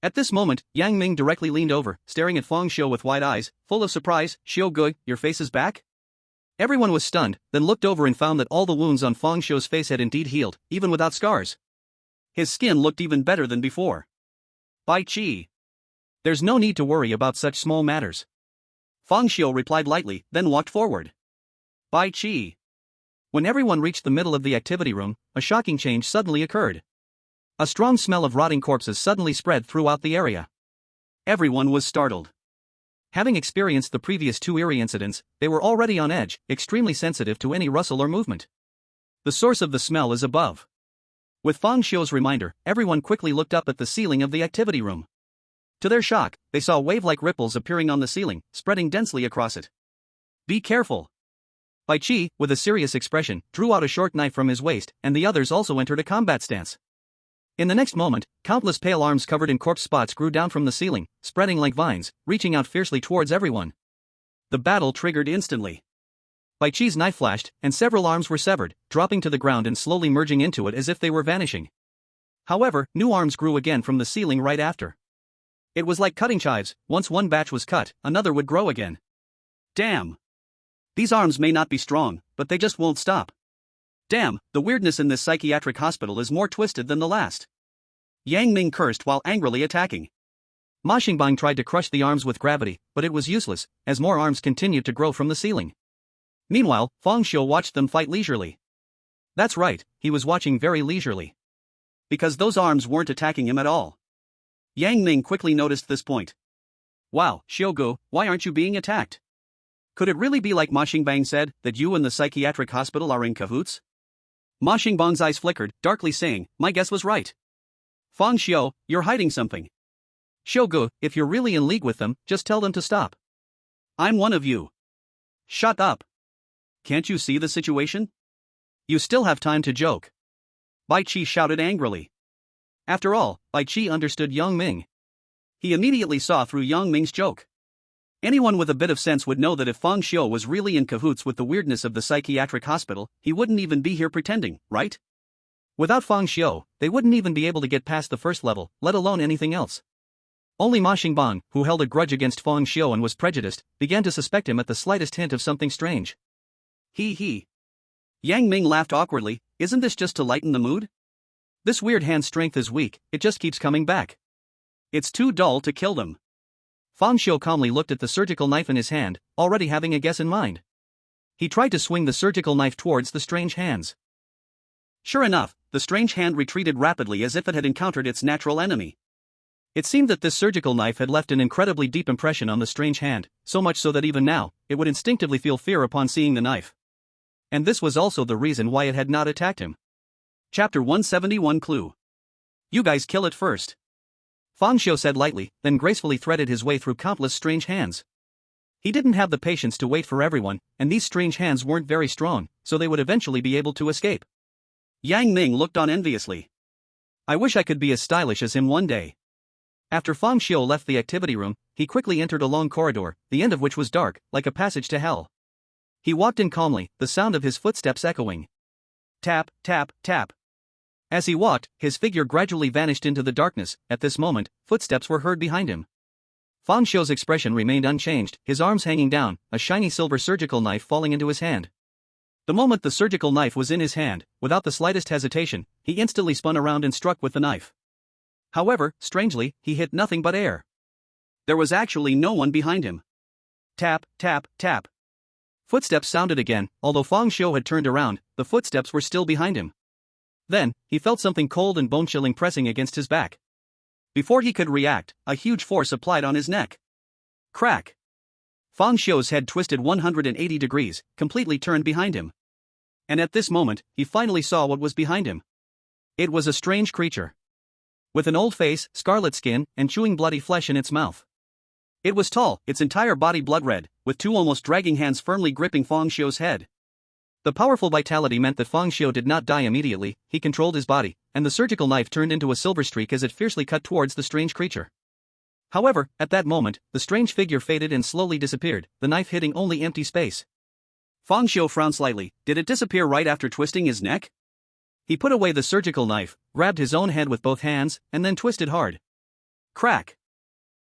At this moment, Yang Ming directly leaned over, staring at Fang Xiu with wide eyes, full of surprise. Xiu Gui, your face is back? Everyone was stunned, then looked over and found that all the wounds on Fang Xiu's face had indeed healed, even without scars. His skin looked even better than before. Bai Qi. There's no need to worry about such small matters. Fang Xiu replied lightly, then walked forward. Bai Qi. When everyone reached the middle of the activity room, a shocking change suddenly occurred. A strong smell of rotting corpses suddenly spread throughout the area. Everyone was startled. Having experienced the previous two eerie incidents, they were already on edge, extremely sensitive to any rustle or movement. The source of the smell is above. With Fang Xiu's reminder, everyone quickly looked up at the ceiling of the activity room. To their shock, they saw wave-like ripples appearing on the ceiling, spreading densely across it. Be careful. Bai Qi, with a serious expression, drew out a short knife from his waist, and the others also entered a combat stance. In the next moment, countless pale arms covered in corpse spots grew down from the ceiling, spreading like vines, reaching out fiercely towards everyone. The battle triggered instantly. Bai Qi's knife flashed, and several arms were severed, dropping to the ground and slowly merging into it as if they were vanishing. However, new arms grew again from the ceiling right after. It was like cutting chives, once one batch was cut, another would grow again. Damn! These arms may not be strong, but they just won't stop. Damn, the weirdness in this psychiatric hospital is more twisted than the last. Yang Ming cursed while angrily attacking. Ma Xingbang tried to crush the arms with gravity, but it was useless, as more arms continued to grow from the ceiling. Meanwhile, Fang Xiu watched them fight leisurely. That's right, he was watching very leisurely. Because those arms weren't attacking him at all. Yang Ming quickly noticed this point. Wow, Xiugu, why aren't you being attacked? Could it really be like Ma Xingbang said, that you and the psychiatric hospital are in cahoots? Ma Xingbang's eyes flickered, darkly saying, my guess was right. Fang Xiu, you're hiding something. Xiugu, if you're really in league with them, just tell them to stop. I'm one of you. Shut up. Can't you see the situation? You still have time to joke. Bai Qi shouted angrily. After all, Bai Qi understood Yang Ming. He immediately saw through Yang Ming's joke. Anyone with a bit of sense would know that if Fang Xiu was really in cahoots with the weirdness of the psychiatric hospital, he wouldn't even be here pretending, right? Without Fang Xiu, they wouldn't even be able to get past the first level, let alone anything else. Only Ma Xingbang, who held a grudge against Fang Xiu and was prejudiced, began to suspect him at the slightest hint of something strange. He. Yang Ming laughed awkwardly. Isn't this just to lighten the mood? This weird hand's strength is weak, it just keeps coming back. It's too dull to kill them. Fang Xiu calmly looked at the surgical knife in his hand, already having a guess in mind. He tried to swing the surgical knife towards the strange hands. Sure enough, the strange hand retreated rapidly as if it had encountered its natural enemy. It seemed that this surgical knife had left an incredibly deep impression on the strange hand, so much so that even now, it would instinctively feel fear upon seeing the knife. And this was also the reason why it had not attacked him. Chapter 171 Clue. You guys kill it first. Fang Xiu said lightly, then gracefully threaded his way through countless strange hands. He didn't have the patience to wait for everyone, and these strange hands weren't very strong, so they would eventually be able to escape. Yang Ming looked on enviously. I wish I could be as stylish as him one day. After Fang Xiu left the activity room, he quickly entered a long corridor, the end of which was dark, like a passage to hell. He walked in calmly, the sound of his footsteps echoing. Tap, tap, tap. As he walked, his figure gradually vanished into the darkness. At this moment, footsteps were heard behind him. Fang Xiu's expression remained unchanged, his arms hanging down, a shiny silver surgical knife falling into his hand. The moment the surgical knife was in his hand, without the slightest hesitation, he instantly spun around and struck with the knife. However, strangely, he hit nothing but air. There was actually no one behind him. Tap, tap, tap. Footsteps sounded again. Although Fang Xiu had turned around, the footsteps were still behind him. Then, he felt something cold and bone-chilling pressing against his back. Before he could react, a huge force applied on his neck. Crack! Fang Xiu's head twisted 180 degrees, completely turned behind him. And at this moment, he finally saw what was behind him. It was a strange creature. With an old face, scarlet skin, and chewing bloody flesh in its mouth. It was tall, its entire body blood-red, with two almost dragging hands firmly gripping Fang Xiu's head. The powerful vitality meant that Fang Xiu did not die immediately. He controlled his body, and the surgical knife turned into a silver streak as it fiercely cut towards the strange creature. However, at that moment, the strange figure faded and slowly disappeared, the knife hitting only empty space. Fang Xiu frowned slightly. Did it disappear right after twisting his neck? He put away the surgical knife, grabbed his own head with both hands, and then twisted hard. Crack!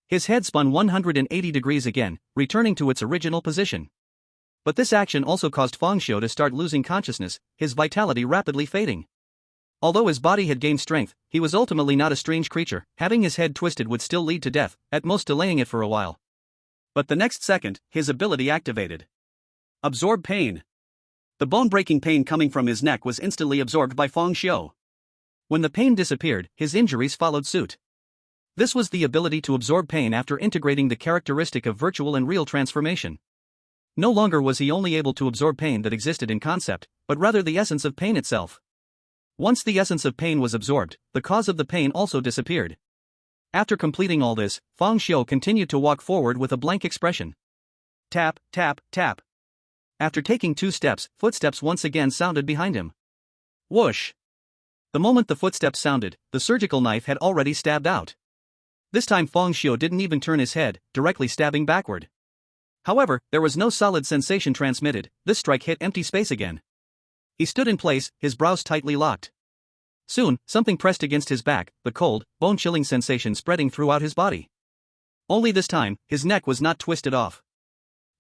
His head spun 180 degrees again, returning to its original position. But this action also caused Fang Xiu to start losing consciousness, his vitality rapidly fading. Although his body had gained strength, he was ultimately not a strange creature. Having his head twisted would still lead to death, at most delaying it for a while. But the next second, his ability activated. Absorb pain. The bone-breaking pain coming from his neck was instantly absorbed by Fang Xiu. When the pain disappeared, his injuries followed suit. This was the ability to absorb pain after integrating the characteristic of virtual and real transformation. No longer was he only able to absorb pain that existed in concept, but rather the essence of pain itself. Once the essence of pain was absorbed, the cause of the pain also disappeared. After completing all this, Fang Xiu continued to walk forward with a blank expression. Tap, tap, tap. After taking 2 steps, footsteps once again sounded behind him. Whoosh! The moment the footsteps sounded, the surgical knife had already stabbed out. This time Fang Xiu didn't even turn his head, directly stabbing backward. However, there was no solid sensation transmitted. This strike hit empty space again. He stood in place, his brows tightly locked. Soon, something pressed against his back, the cold, bone-chilling sensation spreading throughout his body. Only this time, his neck was not twisted off.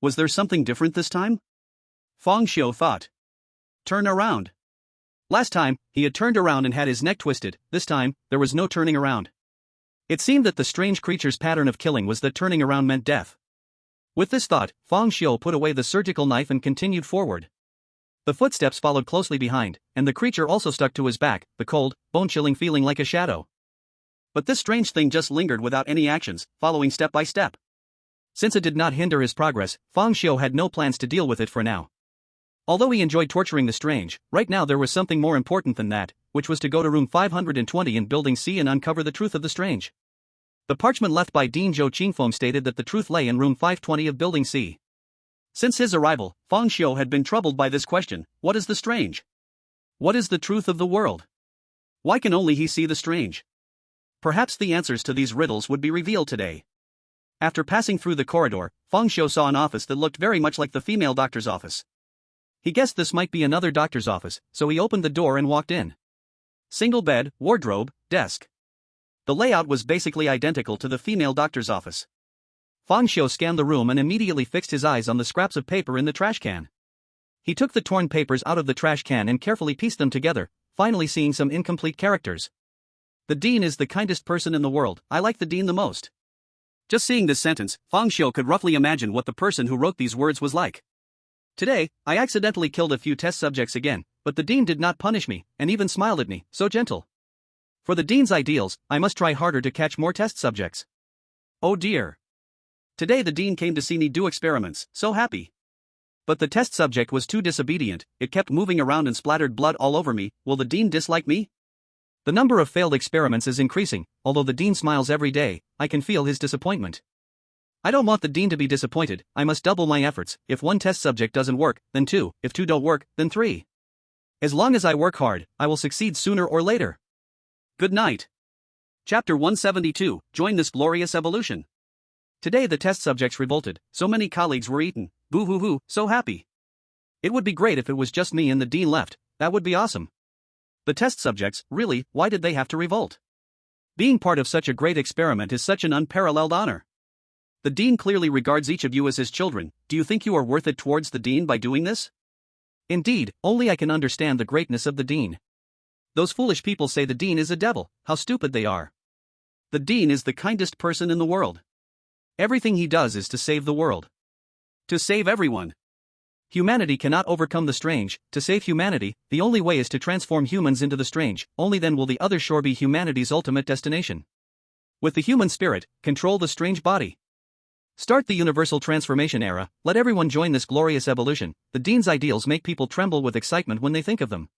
Was there something different this time? Fang Xiu thought. Turn around. Last time, he had turned around and had his neck twisted. This time, there was no turning around. It seemed that the strange creature's pattern of killing was that turning around meant death. With this thought, Fang Xiu put away the surgical knife and continued forward. The footsteps followed closely behind, and the creature also stuck to his back, the cold, bone-chilling feeling like a shadow. But this strange thing just lingered without any actions, following step by step. Since it did not hinder his progress, Fang Xiu had no plans to deal with it for now. Although he enjoyed torturing the strange, right now there was something more important than that, which was to go to room 520 in Building C and uncover the truth of the strange. The parchment left by Dean Zhou Qingfeng stated that the truth lay in room 520 of Building C. Since his arrival, Fang Xiu had been troubled by this question: what is the strange? What is the truth of the world? Why can only he see the strange? Perhaps the answers to these riddles would be revealed today. After passing through the corridor, Feng Xiu saw an office that looked very much like the female doctor's office. He guessed this might be another doctor's office, so he opened the door and walked in. Single bed, wardrobe, desk. The layout was basically identical to the female doctor's office. Feng Xiu scanned the room and immediately fixed his eyes on the scraps of paper in the trash can. He took the torn papers out of the trash can and carefully pieced them together, finally seeing some incomplete characters. The dean is the kindest person in the world. I like the dean the most. Just seeing this sentence, Feng Xiu could roughly imagine what the person who wrote these words was like. Today, I accidentally killed a few test subjects again, but the dean did not punish me, and even smiled at me, so gentle. For the dean's ideals, I must try harder to catch more test subjects. Oh dear. Today the dean came to see me do experiments, so happy. But the test subject was too disobedient, it kept moving around and splattered blood all over me. Will the dean dislike me? The number of failed experiments is increasing. Although the dean smiles every day, I can feel his disappointment. I don't want the dean to be disappointed. I must double my efforts. If one test subject doesn't work, then 2. If 2 don't work, then 3. As long as I work hard, I will succeed sooner or later. Good night. Chapter 172. Join this glorious evolution. Today the test subjects revolted. So many colleagues were eaten. Boo hoo hoo, so happy. It would be great if it was just me and the dean left. That would be awesome. The test subjects, really, why did they have to revolt? Being part of such a great experiment is such an unparalleled honor. The dean clearly regards each of you as his children. Do you think you are worth it towards the dean by doing this? Indeed, only I can understand the greatness of the dean. Those foolish people say the dean is a devil. How stupid they are. The dean is the kindest person in the world. Everything he does is to save the world. To save everyone. Humanity cannot overcome the strange. To save humanity, the only way is to transform humans into the strange. Only then will the other shore be humanity's ultimate destination. With the human spirit, control the strange body. Start the universal transformation era. Let everyone join this glorious evolution. The dean's ideals make people tremble with excitement when they think of them.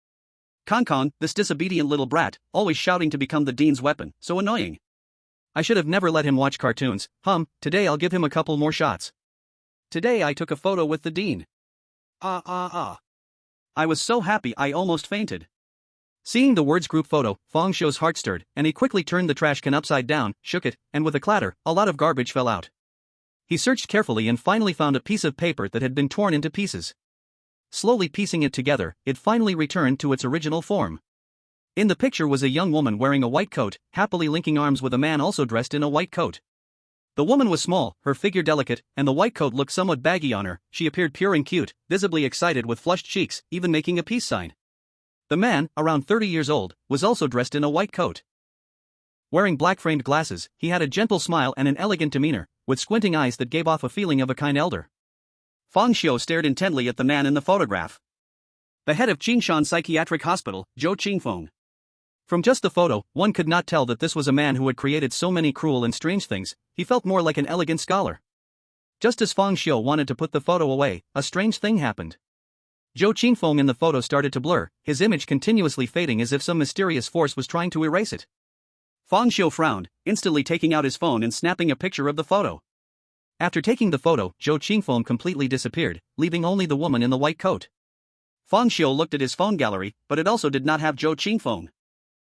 Kong, this disobedient little brat, always shouting to become the dean's weapon, so annoying. I should have never let him watch cartoons. Today I'll give him a couple more shots. Today I took a photo with the dean. I was so happy I almost fainted. Seeing the words group photo, Feng Xiu's heart stirred, and he quickly turned the trash can upside down, shook it, and with a clatter, a lot of garbage fell out. He searched carefully and finally found a piece of paper that had been torn into pieces. Slowly piecing it together, it finally returned to its original form. In the picture was a young woman wearing a white coat, happily linking arms with a man also dressed in a white coat. The woman was small, her figure delicate, and the white coat looked somewhat baggy on her. She appeared pure and cute, visibly excited with flushed cheeks, even making a peace sign. The man, around 30 years old, was also dressed in a white coat. Wearing black-framed glasses, he had a gentle smile and an elegant demeanor, with squinting eyes that gave off a feeling of a kind elder. Feng Xiu stared intently at the man in the photograph. The head of Qingshan Psychiatric Hospital, Zhou Qingfeng. From just the photo, one could not tell that this was a man who had created so many cruel and strange things. He felt more like an elegant scholar. Just as Feng Xiu wanted to put the photo away, a strange thing happened. Zhou Qingfeng in the photo started to blur, his image continuously fading as if some mysterious force was trying to erase it. Feng Xiu frowned, instantly taking out his phone and snapping a picture of the photo. After taking the photo, Zhou Qingfeng completely disappeared, leaving only the woman in the white coat. Feng Xiu looked at his phone gallery, but it also did not have Zhou Qingfeng.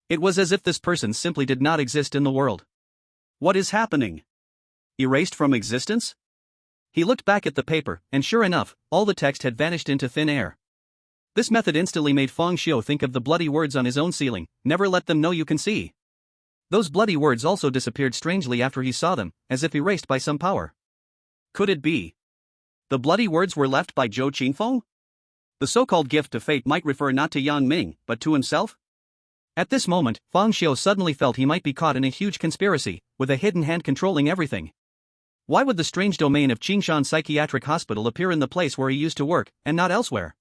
It was as if this person simply did not exist in the world. What is happening? Erased from existence? He looked back at the paper, and sure enough, all the text had vanished into thin air. This method instantly made Feng Xiu think of the bloody words on his own ceiling. Never let them know you can see. Those bloody words also disappeared strangely after he saw them, as if erased by some power. Could it be? The bloody words were left by Zhou Qingfeng? The so-called gift of fate might refer not to Yang Ming, but to himself? At this moment, Feng Xiu suddenly felt he might be caught in a huge conspiracy, with a hidden hand controlling everything. Why would the strange domain of Qingshan Psychiatric Hospital appear in the place where he used to work, and not elsewhere?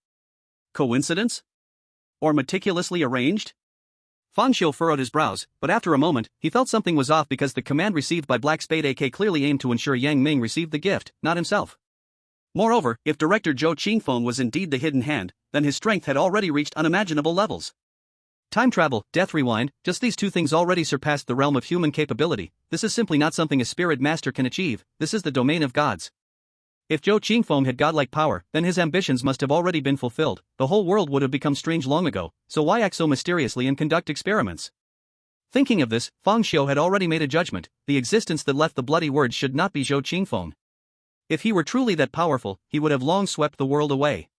Coincidence? Or meticulously arranged? Feng Xiu furrowed his brows, but after a moment, he felt something was off because the command received by Black Spade AK clearly aimed to ensure Yang Ming received the gift, not himself. Moreover, if Director Zhou Qingfeng was indeed the hidden hand, then his strength had already reached unimaginable levels. Time travel, death rewind, just these two things already surpassed the realm of human capability. This is simply not something a spirit master can achieve, this is the domain of gods. If Zhou Qingfeng had godlike power, then his ambitions must have already been fulfilled, the whole world would have become strange long ago, so why act so mysteriously and conduct experiments? Thinking of this, Fang Xiu had already made a judgment: the existence that left the bloody words should not be Zhou Qingfeng. If he were truly that powerful, he would have long swept the world away.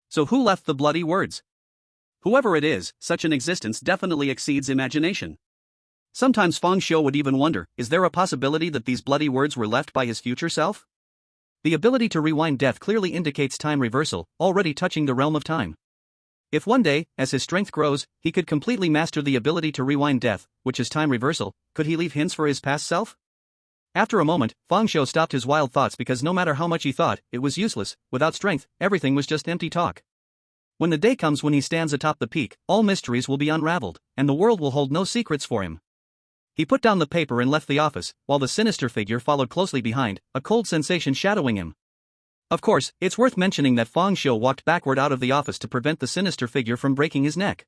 So who left the bloody words? Whoever it is, such an existence definitely exceeds imagination. Sometimes Fang Xiu would even wonder, is there a possibility that these bloody words were left by his future self? The ability to rewind death clearly indicates time reversal, already touching the realm of time. If one day, as his strength grows, he could completely master the ability to rewind death, which is time reversal, could he leave hints for his past self? After a moment, Fang Xiu stopped his wild thoughts because no matter how much he thought, it was useless. Without strength, everything was just empty talk. When the day comes when he stands atop the peak, all mysteries will be unraveled, and the world will hold no secrets for him. He put down the paper and left the office, while the sinister figure followed closely behind, a cold sensation shadowing him. Of course, it's worth mentioning that Fang Xiu walked backward out of the office to prevent the sinister figure from breaking his neck.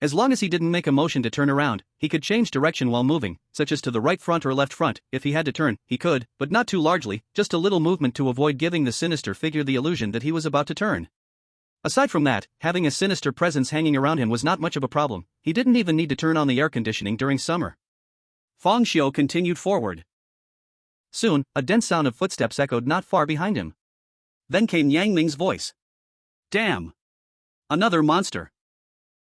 As long as he didn't make a motion to turn around, he could change direction while moving, such as to the right front or left front. If he had to turn, he could, but not too largely, just a little movement to avoid giving the sinister figure the illusion that he was about to turn. Aside from that, having a sinister presence hanging around him was not much of a problem. He didn't even need to turn on the air conditioning during summer. Fang Xiu continued forward. Soon, a dense sound of footsteps echoed not far behind him. Then came Yang Ming's voice. Damn! Another monster!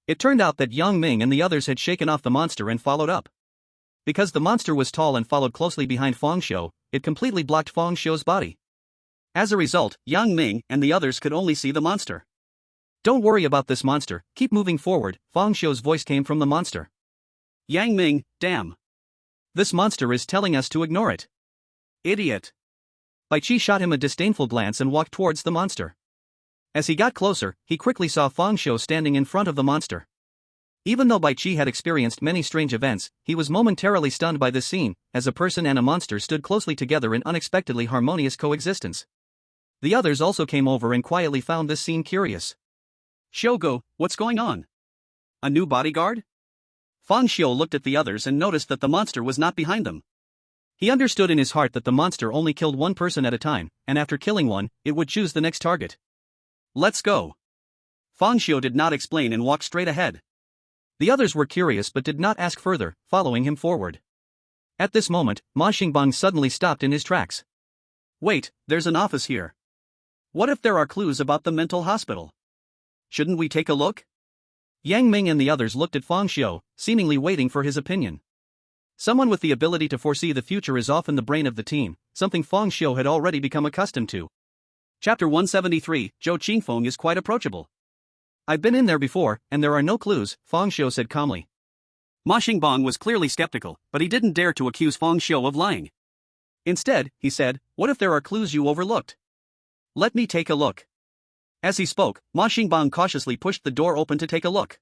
It turned out that Yang Ming and the others had shaken off the monster and followed up. Because the monster was tall and followed closely behind Fang Xiu, it completely blocked Fang Xiu's body. As a result, Yang Ming and the others could only see the monster. Don't worry about this monster, keep moving forward, Fang Xiu's voice came from the monster. Yang Ming, damn! This monster is telling us to ignore it. Idiot! Bai Qi shot him a disdainful glance and walked towards the monster. As he got closer, he quickly saw Fang Xiu standing in front of the monster. Even though Bai Qi had experienced many strange events, he was momentarily stunned by this scene, as a person and a monster stood closely together in unexpectedly harmonious coexistence. The others also came over and quietly found this scene curious. Shogo, what's going on? A new bodyguard? Fang Xiu looked at the others and noticed that the monster was not behind them. He understood in his heart that the monster only killed one person at a time, and after killing one, it would choose the next target. Let's go. Fang Xiu did not explain and walked straight ahead. The others were curious but did not ask further, following him forward. At this moment, Ma Xingbang suddenly stopped in his tracks. Wait, there's an office here. What if there are clues about the mental hospital? Shouldn't we take a look? Yang Ming and the others looked at Fang Xiu, seemingly waiting for his opinion. Someone with the ability to foresee the future is often the brain of the team, something Fang Xiu had already become accustomed to. Chapter 173, Zhou Qingfeng is quite approachable. I've been in there before, and there are no clues, Fang Xiu said calmly. Ma Xingbang was clearly skeptical, but he didn't dare to accuse Fang Xiu of lying. Instead, he said, what if there are clues you overlooked? Let me take a look. As he spoke, Ma Xingbang cautiously pushed the door open to take a look.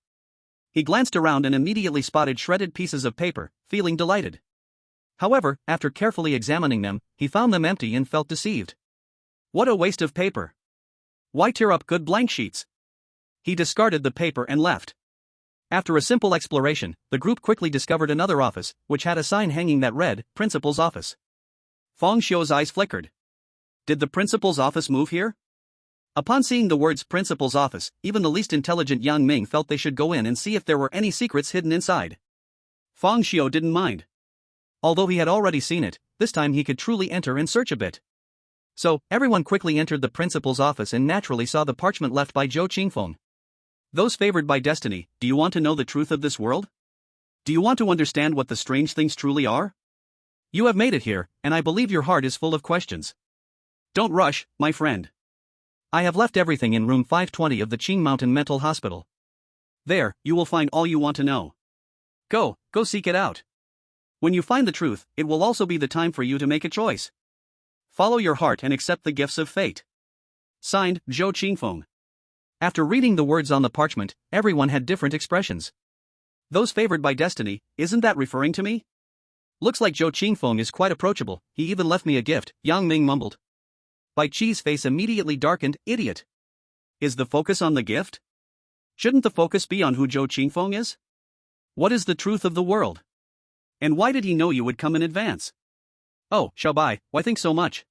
He glanced around and immediately spotted shredded pieces of paper, feeling delighted. However, after carefully examining them, he found them empty and felt deceived. What a waste of paper. Why tear up good blank sheets? He discarded the paper and left. After a simple exploration, the group quickly discovered another office, which had a sign hanging that read, Principal's Office. Fang Xiu's eyes flickered. Did the principal's office move here? Upon seeing the words Principal's Office, even the least intelligent Yang Ming felt they should go in and see if there were any secrets hidden inside. Fang Xiu didn't mind. Although he had already seen it, this time he could truly enter and search a bit. So, everyone quickly entered the principal's office and naturally saw the parchment left by Zhou Qingfeng. Those favored by destiny, do you want to know the truth of this world? Do you want to understand what the strange things truly are? You have made it here, and I believe your heart is full of questions. Don't rush, my friend. I have left everything in room 520 of the Qing Mountain Mental Hospital. There, you will find all you want to know. Go seek it out. When you find the truth, it will also be the time for you to make a choice. Follow your heart and accept the gifts of fate. Signed, Zhou Qingfeng. After reading the words on the parchment, everyone had different expressions. Those favored by destiny, isn't that referring to me? Looks like Zhou Qingfeng is quite approachable, he even left me a gift, Yang Ming mumbled. Bai Qi's face immediately darkened, idiot. Is the focus on the gift? Shouldn't the focus be on who Zhou Qingfeng is? What is the truth of the world? And why did he know you would come in advance? Oh, Xiaobai, why think so much?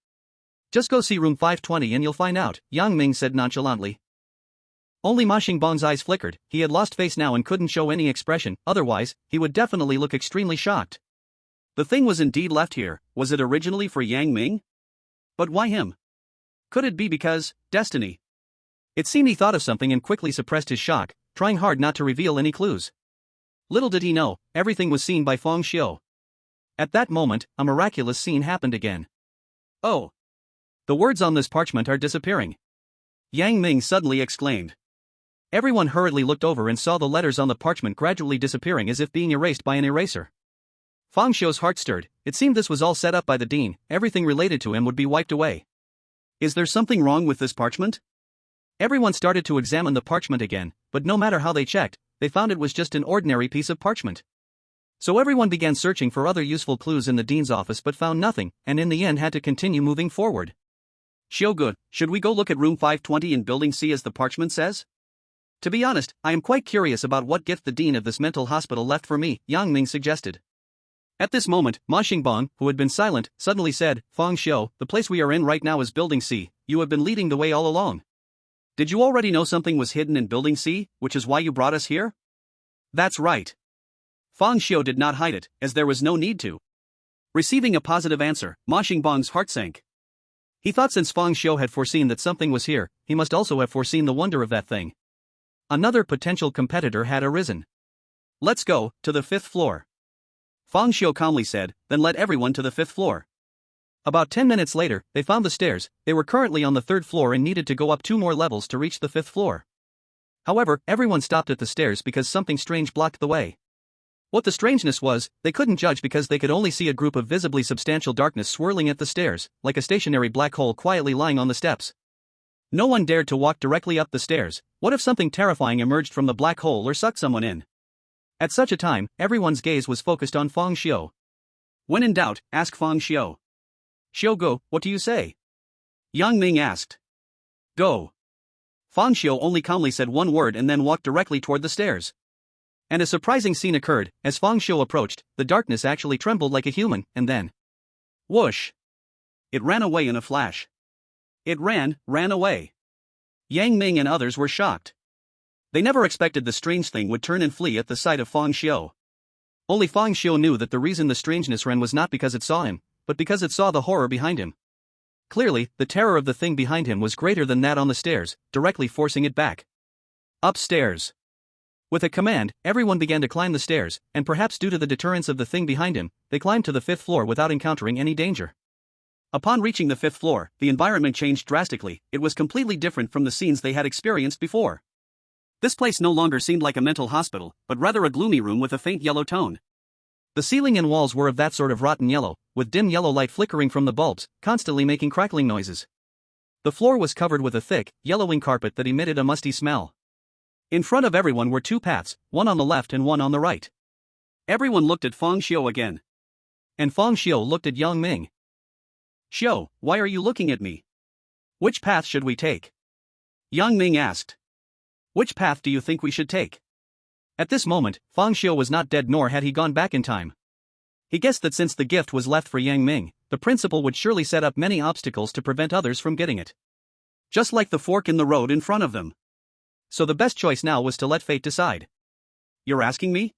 Just go see room 520 and you'll find out, Yang Ming said nonchalantly. Only Ma Xingbang's eyes flickered. He had lost face now and couldn't show any expression, otherwise, he would definitely look extremely shocked. The thing was indeed left here. Was it originally for Yang Ming? But why him? Could it be because, destiny? It seemed he thought of something and quickly suppressed his shock, trying hard not to reveal any clues. Little did he know, everything was seen by Feng Xiu. At that moment, a miraculous scene happened again. Oh! The words on this parchment are disappearing. Yang Ming suddenly exclaimed. Everyone hurriedly looked over and saw the letters on the parchment gradually disappearing as if being erased by an eraser. Feng Xiu's heart stirred. It seemed this was all set up by the dean, everything related to him would be wiped away. Is there something wrong with this parchment? Everyone started to examine the parchment again, but no matter how they checked, they found it was just an ordinary piece of parchment. So everyone began searching for other useful clues in the dean's office but found nothing, and in the end had to continue moving forward. Xiugu, should we go look at room 520 in building C as the parchment says? To be honest, I am quite curious about what gift the dean of this mental hospital left for me, Yang Ming suggested. At this moment, Ma Xingbang, who had been silent, suddenly said, Feng Xiu, the place we are in right now is building C, you have been leading the way all along. Did you already know something was hidden in building C, which is why you brought us here? That's right. Feng Xiu did not hide it, as there was no need to. Receiving a positive answer, Ma Xingbang's heart sank. He thought since Feng Xiu had foreseen that something was here, he must also have foreseen the wonder of that thing. Another potential competitor had arisen. Let's go, to the 5th floor. Feng Xiu calmly said, then led everyone to the 5th floor. About 10 minutes later, they found the stairs. They were currently on the 3rd floor and needed to go up 2 more levels to reach the 5th floor. However, everyone stopped at the stairs because something strange blocked the way. What the strangeness was, they couldn't judge because they could only see a group of visibly substantial darkness swirling at the stairs, like a stationary black hole quietly lying on the steps. No one dared to walk directly up the stairs. What if something terrifying emerged from the black hole or sucked someone in? At such a time, everyone's gaze was focused on Feng Xiu. When in doubt, ask Feng Xiu. Xiugu, what do you say? Yang Ming asked. Go. Feng Xiu only calmly said one word and then walked directly toward the stairs. And a surprising scene occurred. As Feng Xiu approached, the darkness actually trembled like a human, and then, whoosh! It ran away in a flash. It ran away. Yang Ming and others were shocked. They never expected the strange thing would turn and flee at the sight of Feng Xiu. Only Feng Xiu knew that the reason the strangeness ran was not because it saw him, but because it saw the horror behind him. Clearly, the terror of the thing behind him was greater than that on the stairs, directly forcing it back. Upstairs. With a command, everyone began to climb the stairs, and perhaps due to the deterrence of the thing behind him, they climbed to the 5th floor without encountering any danger. Upon reaching the 5th floor, the environment changed drastically. It was completely different from the scenes they had experienced before. This place no longer seemed like a mental hospital, but rather a gloomy room with a faint yellow tone. The ceiling and walls were of that sort of rotten yellow, with dim yellow light flickering from the bulbs, constantly making crackling noises. The floor was covered with a thick, yellowing carpet that emitted a musty smell. In front of everyone were 2 paths, one on the left and one on the right. Everyone looked at Feng Xiu again. And Feng Xiu looked at Yang Ming. Xiu, why are you looking at me? Which path should we take? Yang Ming asked. Which path do you think we should take? At this moment, Feng Xiu was not dead nor had he gone back in time. He guessed that since the gift was left for Yang Ming, the principal would surely set up many obstacles to prevent others from getting it. Just like the fork in the road in front of them. So the best choice now was to let fate decide. You're asking me?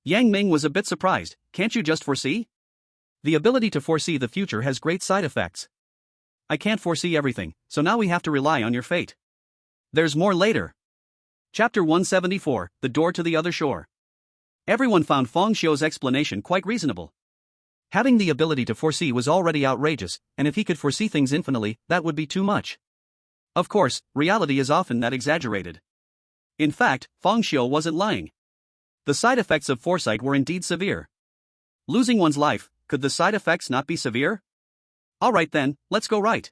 Yang Ming was a bit surprised. Can't you just foresee? The ability to foresee the future has great side effects. I can't foresee everything, so now we have to rely on your fate. There's more later. Chapter 174, The Door to the Other Shore. Everyone found Feng Xiu's explanation quite reasonable. Having the ability to foresee was already outrageous, and if he could foresee things infinitely, that would be too much. Of course, reality is often that exaggerated. In fact, Feng Xiu wasn't lying. The side effects of foresight were indeed severe. Losing one's life, could the side effects not be severe? Alright then, let's go right.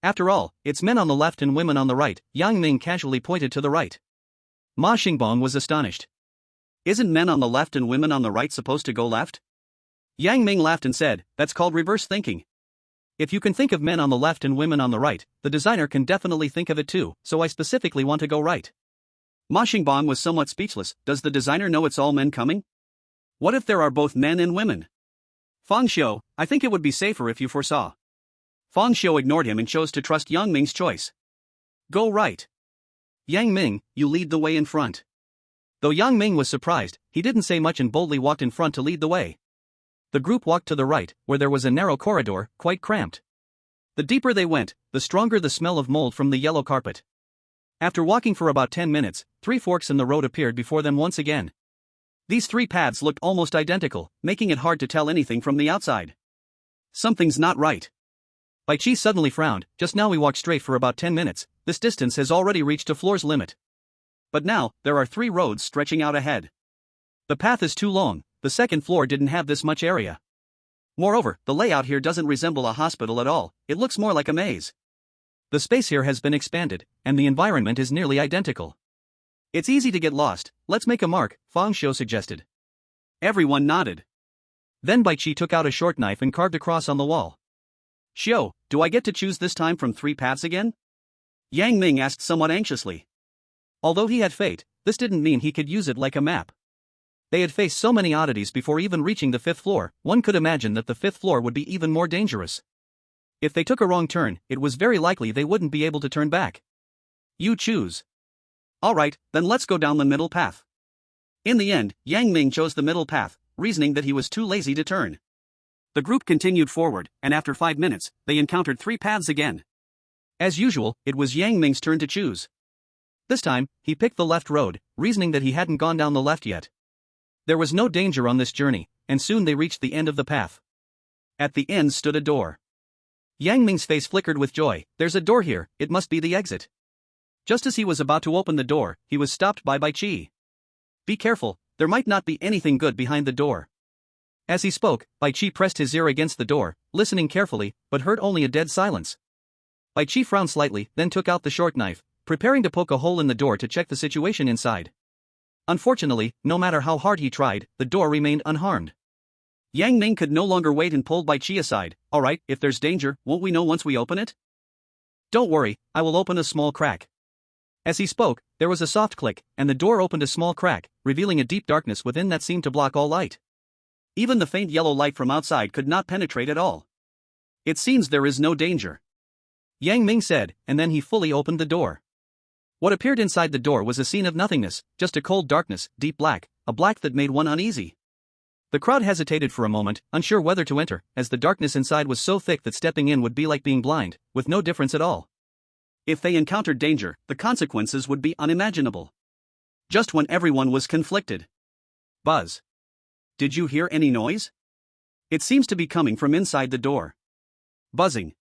After all, it's men on the left and women on the right. Yang Ming casually pointed to the right. Ma Xingbang was astonished. Isn't men on the left and women on the right supposed to go left? Yang Ming laughed and said, that's called reverse thinking. If you can think of men on the left and women on the right, the designer can definitely think of it too, so I specifically want to go right. Ma Xingbang was somewhat speechless. Does the designer know it's all men coming? What if there are both men and women? Feng Xiu, I think it would be safer if you foresaw. Feng Xiu ignored him and chose to trust Yang Ming's choice. Go right. Yang Ming, you lead the way in front. Though Yang Ming was surprised, he didn't say much and boldly walked in front to lead the way. The group walked to the right, where there was a narrow corridor, quite cramped. The deeper they went, the stronger the smell of mold from the yellow carpet. After walking for about 10 minutes, 3 forks in the road appeared before them once again. These 3 paths looked almost identical, making it hard to tell anything from the outside. Something's not right. Bai Qi suddenly frowned. Just now we walked straight for about 10 minutes, this distance has already reached a floor's limit. But now, there are 3 roads stretching out ahead. The path is too long, the second floor didn't have this much area. Moreover, the layout here doesn't resemble a hospital at all, it looks more like a maze. The space here has been expanded, and the environment is nearly identical. It's easy to get lost, let's make a mark, Fang Xiu suggested. Everyone nodded. Then Bai Qi took out a short knife and carved a cross on the wall. Xiu, do I get to choose this time from 3 paths again? Yang Ming asked somewhat anxiously. Although he had fate, this didn't mean he could use it like a map. They had faced so many oddities before even reaching the 5th floor, one could imagine that the 5th floor would be even more dangerous. If they took a wrong turn, it was very likely they wouldn't be able to turn back. You choose. Alright, then let's go down the middle path. In the end, Yang Ming chose the middle path, reasoning that he was too lazy to turn. The group continued forward, and after 5 minutes, they encountered 3 paths again. As usual, it was Yang Ming's turn to choose. This time, he picked the left road, reasoning that he hadn't gone down the left yet. There was no danger on this journey, and soon they reached the end of the path. At the end stood a door. Yang Ming's face flickered with joy. There's a door here, it must be the exit. Just as he was about to open the door, he was stopped by Bai Qi. Be careful, there might not be anything good behind the door. As he spoke, Bai Qi pressed his ear against the door, listening carefully, but heard only a dead silence. Bai Qi frowned slightly, then took out the short knife, preparing to poke a hole in the door to check the situation inside. Unfortunately, no matter how hard he tried, the door remained unharmed. Yang Ming could no longer wait and pulled Bai Qi aside. Alright, if there's danger, won't we know once we open it? Don't worry, I will open a small crack. As he spoke, there was a soft click, and the door opened a small crack, revealing a deep darkness within that seemed to block all light. Even the faint yellow light from outside could not penetrate at all. It seems there is no danger. Yang Ming said, and then he fully opened the door. What appeared inside the door was a scene of nothingness, just a cold darkness, deep black, a black that made one uneasy. The crowd hesitated for a moment, unsure whether to enter, as the darkness inside was so thick that stepping in would be like being blind, with no difference at all. If they encountered danger, the consequences would be unimaginable. Just when everyone was conflicted. Buzz. Did you hear any noise? It seems to be coming from inside the door. Buzzing.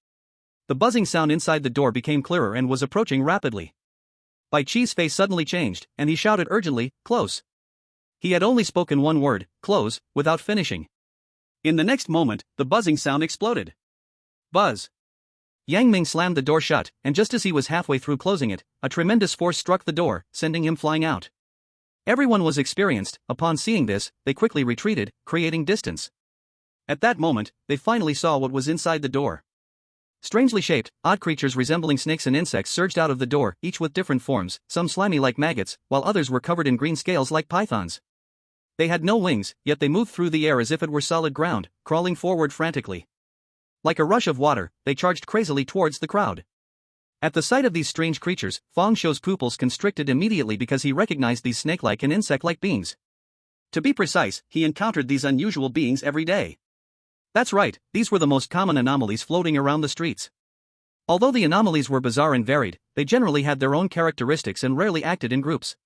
The buzzing sound inside the door became clearer and was approaching rapidly. Bai Qi's face suddenly changed, and he shouted urgently, "Close!" He had only spoken one word, "close," without finishing. In the next moment, the buzzing sound exploded. Buzz. Yang Ming slammed the door shut, and just as he was halfway through closing it, a tremendous force struck the door, sending him flying out. Everyone was experienced. Upon seeing this, they quickly retreated, creating distance. At that moment, they finally saw what was inside the door. Strangely shaped, odd creatures resembling snakes and insects surged out of the door, each with different forms, some slimy like maggots, while others were covered in green scales like pythons. They had no wings, yet they moved through the air as if it were solid ground, crawling forward frantically. Like a rush of water, they charged crazily towards the crowd. At the sight of these strange creatures, Fang Xiu's pupils constricted immediately because he recognized these snake-like and insect-like beings. To be precise, he encountered these unusual beings every day. That's right, these were the most common anomalies floating around the streets. Although the anomalies were bizarre and varied, they generally had their own characteristics and rarely acted in groups.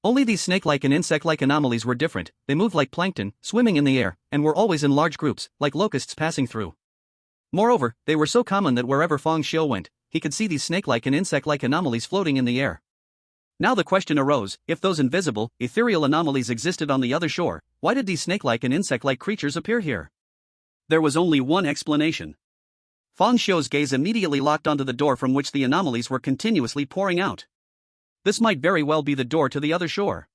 Only these snake-like and insect-like anomalies were different. They moved like plankton, swimming in the air, and were always in large groups, like locusts passing through. Moreover, they were so common that wherever Fang Xiu went, he could see these snake-like and insect-like anomalies floating in the air. Now the question arose, if those invisible, ethereal anomalies existed on the other shore, why did these snake-like and insect-like creatures appear here? There was only one explanation. Fang Xiu's gaze immediately locked onto the door from which the anomalies were continuously pouring out. This might very well be the door to the other shore.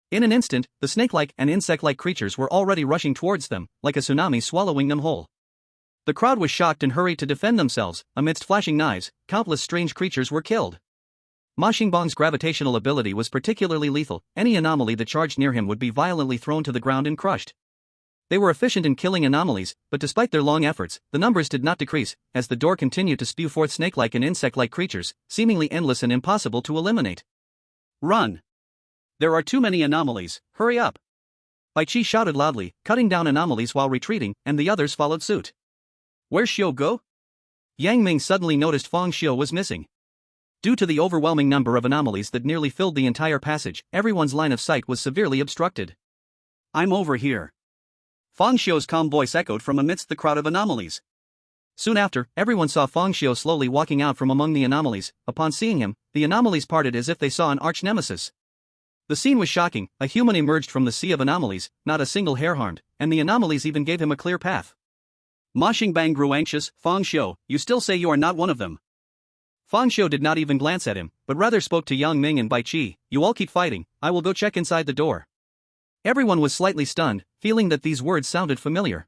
In an instant, the snake-like and insect-like creatures were already rushing towards them, like a tsunami swallowing them whole. The crowd was shocked and hurried to defend themselves. Amidst flashing knives, countless strange creatures were killed. Ma Xingbang's gravitational ability was particularly lethal. Any anomaly that charged near him would be violently thrown to the ground and crushed. They were efficient in killing anomalies, but despite their long efforts, the numbers did not decrease, as the door continued to spew forth snake-like and insect-like creatures, seemingly endless and impossible to eliminate. Run! There are too many anomalies, hurry up! Bai Qi shouted loudly, cutting down anomalies while retreating, and the others followed suit. Where's Xiao go? Yang Ming suddenly noticed Fang Xiao was missing. Due to the overwhelming number of anomalies that nearly filled the entire passage, everyone's line of sight was severely obstructed. I'm over here. Fang Xiao's calm voice echoed from amidst the crowd of anomalies. Soon after, everyone saw Fang Xiao slowly walking out from among the anomalies. Upon seeing him, the anomalies parted as if they saw an arch-nemesis. The scene was shocking. A human emerged from the sea of anomalies, not a single hair harmed, and the anomalies even gave him a clear path. Ma Xingbang grew anxious. Fang Xiao, you still say you are not one of them? Fang Xiao did not even glance at him, but rather spoke to Yang Ming and Bai Qi. You all keep fighting, I will go check inside the door. Everyone was slightly stunned, feeling that these words sounded familiar.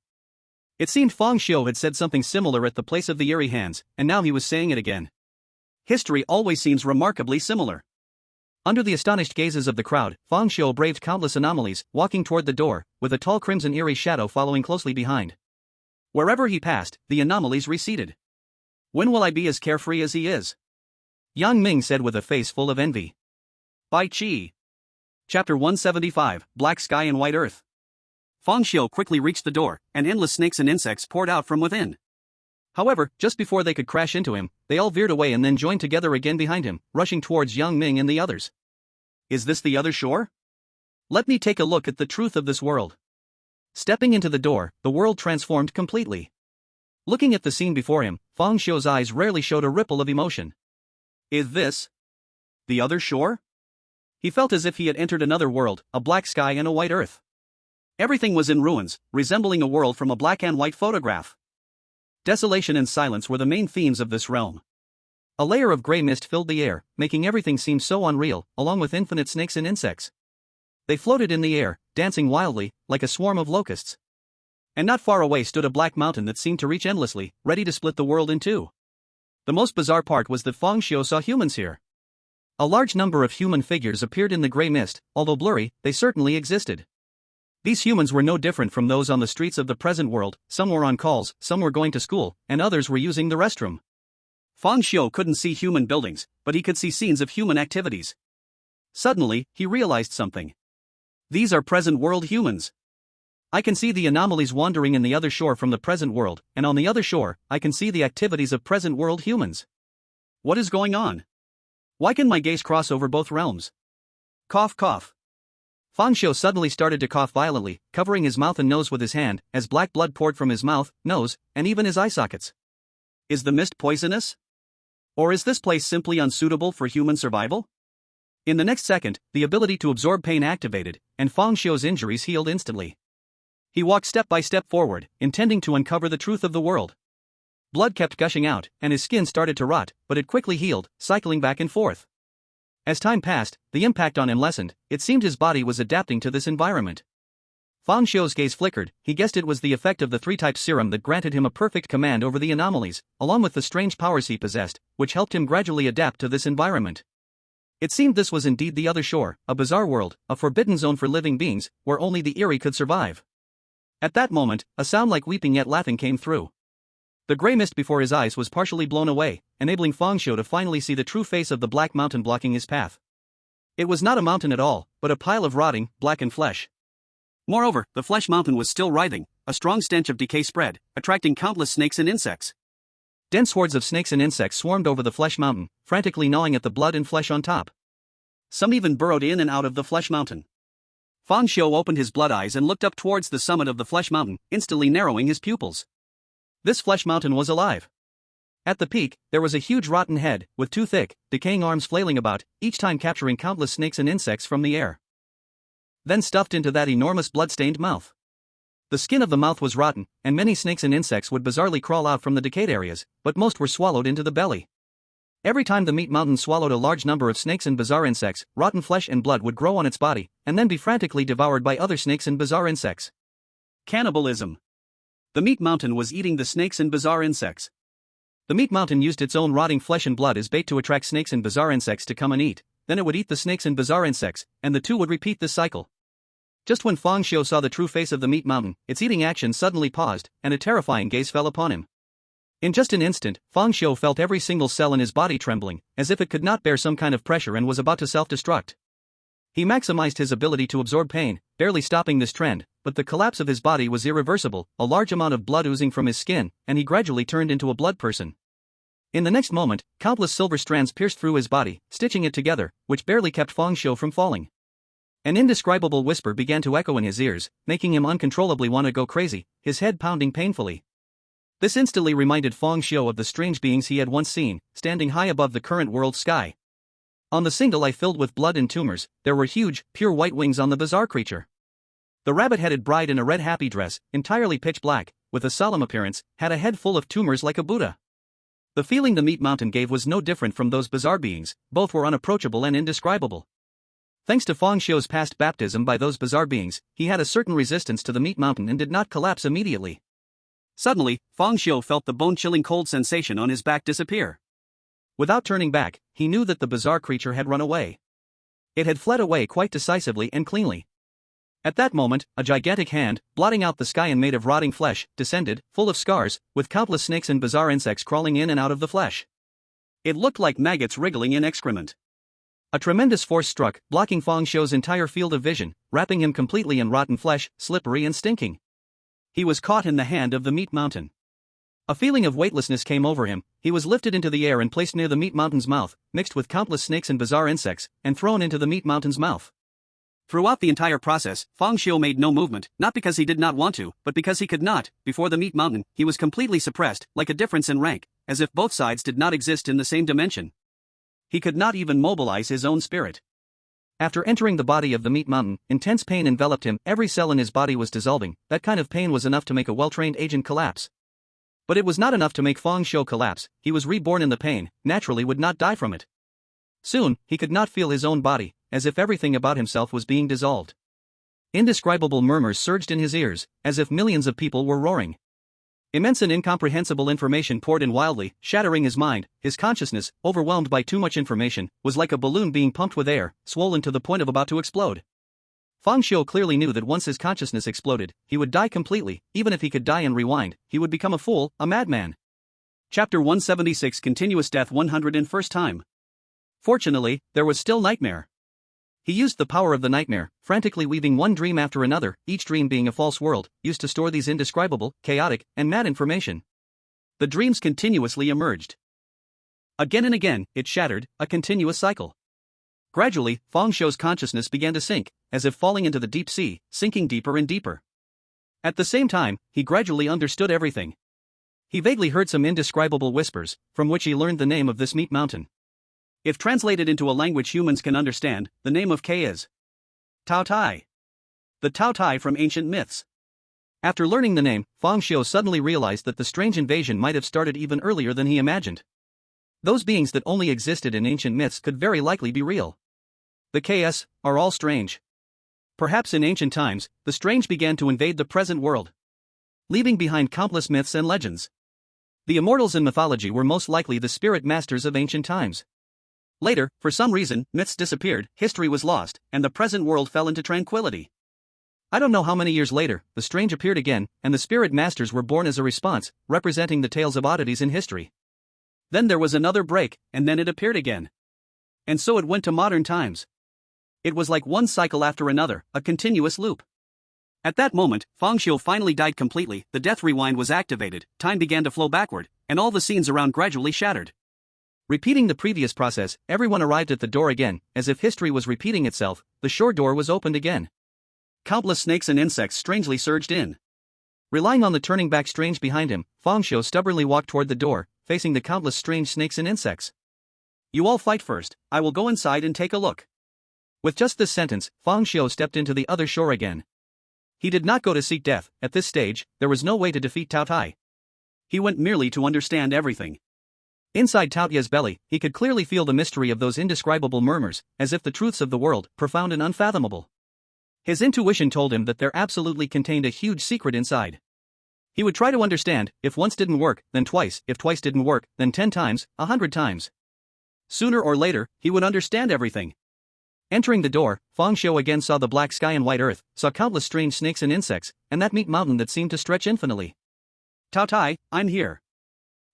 It seemed Fang Xiao had said something similar at the place of the Eerie hands, and now he was saying it again. History always seems remarkably similar. Under the astonished gazes of the crowd, Fang Xiao braved countless anomalies, walking toward the door, with a tall crimson Eerie shadow following closely behind. Wherever he passed, the anomalies receded. When will I be as carefree as he is? Yang Ming said with a face full of envy. Bai Qi. Chapter 175, Black Sky and White Earth. Fang Xiao quickly reached the door, and endless snakes and insects poured out from within. However, just before they could crash into him, they all veered away and then joined together again behind him, rushing towards Yang Ming and the others. Is this the other shore? Let me take a look at the truth of this world. Stepping into the door, the world transformed completely. Looking at the scene before him, Fang Xiao's eyes rarely showed a ripple of emotion. Is this the other shore? He felt as if he had entered another world, a black sky and a white earth. Everything was in ruins, resembling a world from a black and white photograph. Desolation and silence were the main themes of this realm. A layer of gray mist filled the air, making everything seem so unreal, along with infinite snakes and insects. They floated in the air, dancing wildly, like a swarm of locusts. And not far away stood a black mountain that seemed to reach endlessly, ready to split the world in two. The most bizarre part was that Fang Xiao saw humans here. A large number of human figures appeared in the gray mist, although blurry, they certainly existed. These humans were no different from those on the streets of the present world. Some were on calls, some were going to school, and others were using the restroom. Fang Xiao couldn't see human buildings, but he could see scenes of human activities. Suddenly, he realized something. These are present world humans. I can see the anomalies wandering in the other shore from the present world, and on the other shore, I can see the activities of present world humans. What is going on? Why can my gaze cross over both realms? Cough cough. Fang Xiao suddenly started to cough violently, covering his mouth and nose with his hand, as black blood poured from his mouth, nose, and even his eye sockets. Is the mist poisonous? Or is this place simply unsuitable for human survival? In the next second, the ability to absorb pain activated, and Fang Xiao's injuries healed instantly. He walked step by step forward, intending to uncover the truth of the world. Blood kept gushing out, and his skin started to rot, but it quickly healed, cycling back and forth. As time passed, the impact on him lessened. It seemed his body was adapting to this environment. Fang Xiao's gaze flickered. He guessed it was the effect of the 3-type serum that granted him a perfect command over the anomalies, along with the strange powers he possessed, which helped him gradually adapt to this environment. It seemed this was indeed the other shore, a bizarre world, a forbidden zone for living beings, where only the Eerie could survive. At that moment, a sound like weeping yet laughing came through. The gray mist before his eyes was partially blown away, enabling Fang Xiao to finally see the true face of the black mountain blocking his path. It was not a mountain at all, but a pile of rotting, blackened flesh. Moreover, the flesh mountain was still writhing, a strong stench of decay spread, attracting countless snakes and insects. Dense hordes of snakes and insects swarmed over the flesh mountain, frantically gnawing at the blood and flesh on top. Some even burrowed in and out of the flesh mountain. Fang Xiao opened his blood eyes and looked up towards the summit of the flesh mountain, instantly narrowing his pupils. This flesh mountain was alive. At the peak, there was a huge rotten head, with 2 thick, decaying arms flailing about, each time capturing countless snakes and insects from the air. Then stuffed into that enormous blood-stained mouth. The skin of the mouth was rotten, and many snakes and insects would bizarrely crawl out from the decayed areas, but most were swallowed into the belly. Every time the meat mountain swallowed a large number of snakes and bizarre insects, rotten flesh and blood would grow on its body, and then be frantically devoured by other snakes and bizarre insects. Cannibalism. The meat mountain was eating the snakes and bizarre insects. The meat mountain used its own rotting flesh and blood as bait to attract snakes and bizarre insects to come and eat, then it would eat the snakes and bizarre insects, and the two would repeat this cycle. Just when Fang Xiao saw the true face of the meat mountain, its eating action suddenly paused, and a terrifying gaze fell upon him. In just an instant, Fang Xiao felt every single cell in his body trembling, as if it could not bear some kind of pressure and was about to self-destruct. He maximized his ability to absorb pain, barely stopping this trend, but the collapse of his body was irreversible, a large amount of blood oozing from his skin, and he gradually turned into a blood person. In the next moment, countless silver strands pierced through his body, stitching it together, which barely kept Fang Xiu from falling. An indescribable whisper began to echo in his ears, making him uncontrollably want to go crazy, his head pounding painfully. This instantly reminded Fang Xiu of the strange beings he had once seen, standing high above the current world sky. On the single eye filled with blood and tumors, there were huge, pure white wings on the bizarre creature. The rabbit-headed bride in a red happy dress, entirely pitch black, with a solemn appearance, had a head full of tumors like a Buddha. The feeling the meat mountain gave was no different from those bizarre beings, both were unapproachable and indescribable. Thanks to Fang Xiu's past baptism by those bizarre beings, he had a certain resistance to the meat mountain and did not collapse immediately. Suddenly, Fang Xiu felt the bone-chilling cold sensation on his back disappear. Without turning back, he knew that the bizarre creature had run away. It had fled away quite decisively and cleanly. At that moment, a gigantic hand, blotting out the sky and made of rotting flesh, descended, full of scars, with countless snakes and bizarre insects crawling in and out of the flesh. It looked like maggots wriggling in excrement. A tremendous force struck, blocking Fang Xiu's entire field of vision, wrapping him completely in rotten flesh, slippery and stinking. He was caught in the hand of the meat mountain. A feeling of weightlessness came over him, he was lifted into the air and placed near the meat mountain's mouth, mixed with countless snakes and bizarre insects, and thrown into the meat mountain's mouth. Throughout the entire process, Fang Xiu made no movement, not because he did not want to, but because he could not. Before the meat mountain, he was completely suppressed, like a difference in rank, as if both sides did not exist in the same dimension. He could not even mobilize his own spirit. After entering the body of the meat mountain, intense pain enveloped him, every cell in his body was dissolving. That kind of pain was enough to make a well-trained agent collapse. But it was not enough to make Fang Xiu collapse, he was reborn in the pain, naturally would not die from it. Soon, he could not feel his own body, as if everything about himself was being dissolved. Indescribable murmurs surged in his ears, as if millions of people were roaring. Immense and incomprehensible information poured in wildly, shattering his mind. His consciousness, overwhelmed by too much information, was like a balloon being pumped with air, swollen to the point of about to explode. Fang Xiu clearly knew that once his consciousness exploded, he would die completely. Even if he could die and rewind, he would become a fool, a madman. Chapter 176 Continuous Death 101st Time. Fortunately, there was still nightmare. He used the power of the nightmare, frantically weaving one dream after another, each dream being a false world, used to store these indescribable, chaotic, and mad information. The dreams continuously emerged. Again and again, it shattered, a continuous cycle. Gradually, Fang Xiu's consciousness began to sink, as if falling into the deep sea, sinking deeper and deeper. At the same time, he gradually understood everything. He vaguely heard some indescribable whispers, from which he learned the name of this meat mountain. If translated into a language humans can understand, the name of K is Tao Tai. The Tao Tai from ancient myths. After learning the name, Fang Xiu suddenly realized that the strange invasion might have started even earlier than he imagined. Those beings that only existed in ancient myths could very likely be real. The KS are all strange. Perhaps in ancient times, the strange began to invade the present world, leaving behind countless myths and legends. The immortals in mythology were most likely the spirit masters of ancient times. Later, for some reason, myths disappeared, history was lost, and the present world fell into tranquility. I don't know how many years later, the strange appeared again, and the spirit masters were born as a response, representing the tales of oddities in history. Then there was another break, and then it appeared again. And so it went to modern times. It was like one cycle after another, a continuous loop. At that moment, Fang Xiu finally died completely, the death rewind was activated, time began to flow backward, and all the scenes around gradually shattered. Repeating the previous process, everyone arrived at the door again, as if history was repeating itself. The shore door was opened again. Countless snakes and insects strangely surged in. Relying on the turning back strange behind him, Fang Xiu stubbornly walked toward the door, facing the countless strange snakes and insects. You all fight first, I will go inside and take a look. With just this sentence, Fang Xiu stepped into the other shore again. He did not go to seek death. At this stage, there was no way to defeat Tao Tai. He went merely to understand everything. Inside Tao Tai's belly, he could clearly feel the mystery of those indescribable murmurs, as if the truths of the world, profound and unfathomable. His intuition told him that there absolutely contained a huge secret inside. He would try to understand. If once didn't work, then twice. If twice didn't work, then 10 times, 100 times. Sooner or later, he would understand everything. Entering the door, Fang Xiu again saw the black sky and white earth, saw countless strange snakes and insects, and that meat mountain that seemed to stretch infinitely. Tao Tai, I'm here.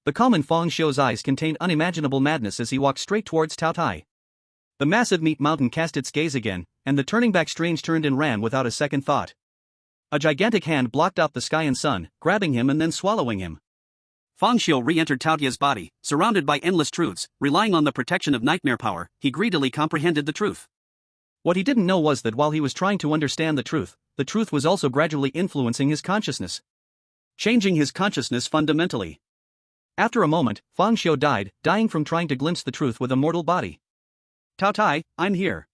The calm in Fang Xiu's eyes contained unimaginable madness as he walked straight towards Tao Tai. The massive meat mountain cast its gaze again, and the turning back strange turned and ran without a second thought. A gigantic hand blocked out the sky and sun, grabbing him and then swallowing him. Fang Xiu re-entered Tao Tie's body, surrounded by endless truths, relying on the protection of nightmare power. He greedily comprehended the truth. What he didn't know was that while he was trying to understand the truth was also gradually influencing his consciousness. Changing his consciousness fundamentally. After a moment, Fang Xiu died, dying from trying to glimpse the truth with a mortal body. Tao Tai, I'm here.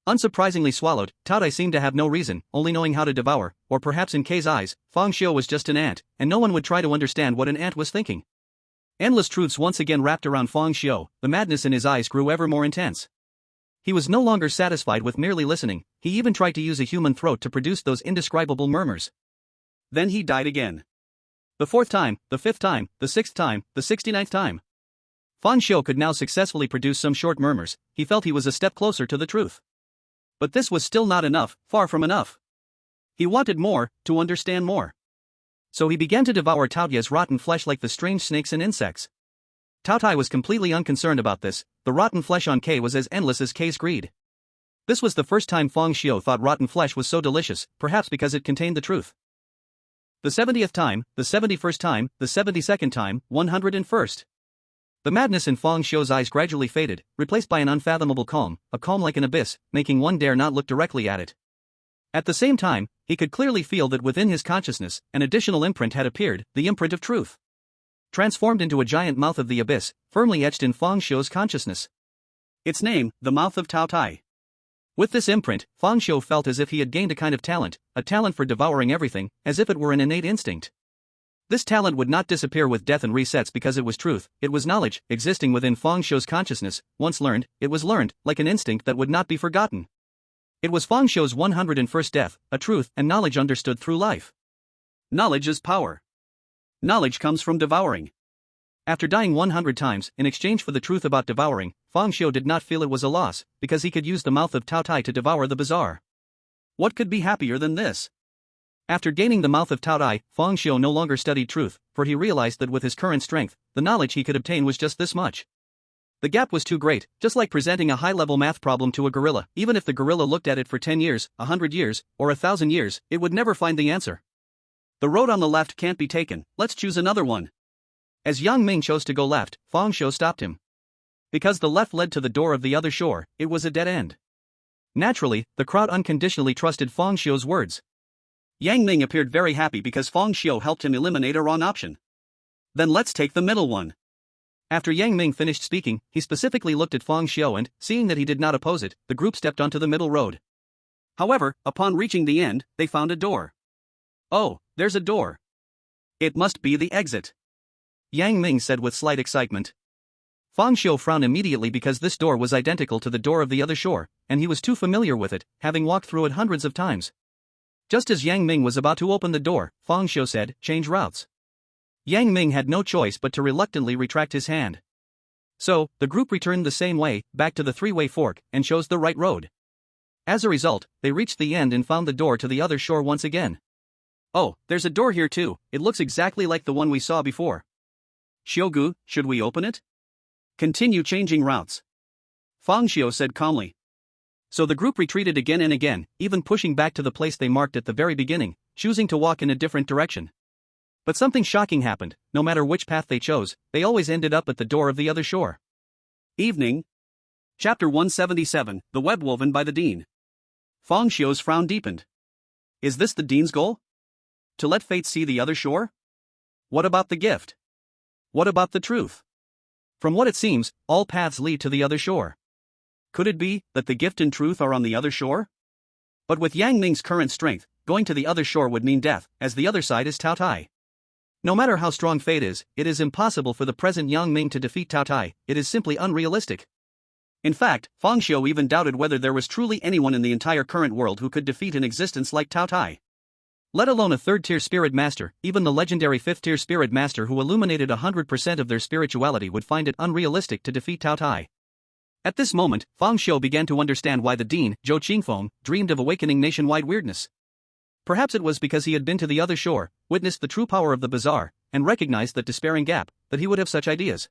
Unsurprisingly swallowed, Tao Tai seemed to have no reason, only knowing how to devour, or perhaps in K's eyes, Fang Xiu was just an ant, and no one would try to understand what an ant was thinking. Endless truths once again wrapped around Fang Xiu, the madness in his eyes grew ever more intense. He was no longer satisfied with merely listening, he even tried to use a human throat to produce those indescribable murmurs. Then he died again. The 4th time, the 5th time, the 6th time, the 69th time. Fang Xiu could now successfully produce some short murmurs. He felt he was a step closer to the truth. But this was still not enough, far from enough. He wanted more, to understand more. So he began to devour Tao Tie's rotten flesh like the strange snakes and insects. Tao Tai was completely unconcerned about this. The rotten flesh on K was as endless as K's greed. This was the first time Fang Xiu thought rotten flesh was so delicious, perhaps because it contained the truth. The 70th time, the 71st time, the 72nd time, 101st. The madness in Fang Xiu's eyes gradually faded, replaced by an unfathomable calm, a calm like an abyss, making one dare not look directly at it. At the same time, he could clearly feel that within his consciousness, an additional imprint had appeared, the imprint of truth. Transformed into a giant mouth of the abyss, firmly etched in Fang Xiu's consciousness. Its name, the mouth of Tao Tai. With this imprint, Fang Xiu felt as if he had gained a kind of talent, a talent for devouring everything, as if it were an innate instinct. This talent would not disappear with death and resets because it was truth, it was knowledge, existing within Fang Xiu's consciousness. Once learned, it was learned, like an instinct that would not be forgotten. It was Fang Xiu's 101st death, a truth and knowledge understood through life. Knowledge is power. Knowledge comes from devouring. After dying 100 times, in exchange for the truth about devouring, Fang Xiu did not feel it was a loss, because he could use the mouth of Tao Tai to devour the bazaar. What could be happier than this? After gaining the mouth of Tao Tai, Fang Xiu no longer studied truth, for he realized that with his current strength, the knowledge he could obtain was just this much. The gap was too great, just like presenting a high-level math problem to a gorilla. Even if the gorilla looked at it for 10 years, 100 years, or 1,000 years, it would never find the answer. The road on the left can't be taken, let's choose another one. As Yang Ming chose to go left, Fang Xiu stopped him. Because the left led to the door of the other shore, it was a dead end. Naturally, the crowd unconditionally trusted Fang Xiu's words. Yang Ming appeared very happy because Fang Xiu helped him eliminate a wrong option. Then let's take the middle one. After Yang Ming finished speaking, he specifically looked at Fang Xiu and, seeing that he did not oppose it, the group stepped onto the middle road. However, upon reaching the end, they found a door. Oh, there's a door. It must be the exit. Yang Ming said with slight excitement. Fang Xiu frowned immediately because this door was identical to the door of the other shore, and he was too familiar with it, having walked through it hundreds of times. Just as Yang Ming was about to open the door, Fang Xiu said, "Change routes." Yang Ming had no choice but to reluctantly retract his hand. So, the group returned the same way, back to the three-way fork, and chose the right road. As a result, they reached the end and found the door to the other shore once again. Oh, there's a door here too, it looks exactly like the one we saw before. Xiugu, should we open it? Continue changing routes. Fang Xiu said calmly. So the group retreated again and again, even pushing back to the place they marked at the very beginning, choosing to walk in a different direction. But something shocking happened. No matter which path they chose, they always ended up at the door of the other shore. Evening. Chapter 177, The Web Woven by the Dean. Fang Xiu's frown deepened. Is this the Dean's goal? To let fate see the other shore? What about the gift? What about the truth? From what it seems, all paths lead to the other shore. Could it be that the gift and truth are on the other shore? But with Yang Ming's current strength, going to the other shore would mean death, as the other side is Tao Tai. No matter how strong fate is, it is impossible for the present Yang Ming to defeat Tao Tai, it is simply unrealistic. In fact, Fang Xiu even doubted whether there was truly anyone in the entire current world who could defeat an existence like Tao Tai. Let alone a third-tier spirit master, even the legendary fifth-tier spirit master who illuminated 100% of their spirituality would find it unrealistic to defeat Tao Tai. At this moment, Fang Xiu began to understand why the Dean, Zhou Qingfeng, dreamed of awakening nationwide weirdness. Perhaps it was because he had been to the other shore, witnessed the true power of the bazaar, and recognized that despairing gap, that he would have such ideas.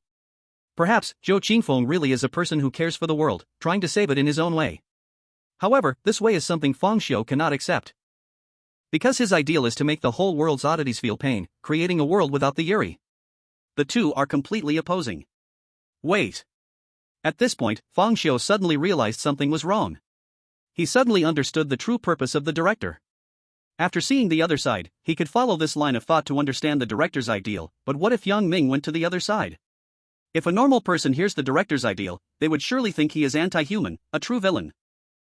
Perhaps Zhou Qingfeng really is a person who cares for the world, trying to save it in his own way. However, this way is something Fang Xiu cannot accept. Because his ideal is to make the whole world's oddities feel pain, creating a world without the Eerie. The two are completely opposing. Wait. At this point, Fang Xiu suddenly realized something was wrong. He suddenly understood the true purpose of the director. After seeing the other side, he could follow this line of thought to understand the director's ideal, but what if Yang Ming went to the other side? If a normal person hears the director's ideal, they would surely think he is anti-human, a true villain.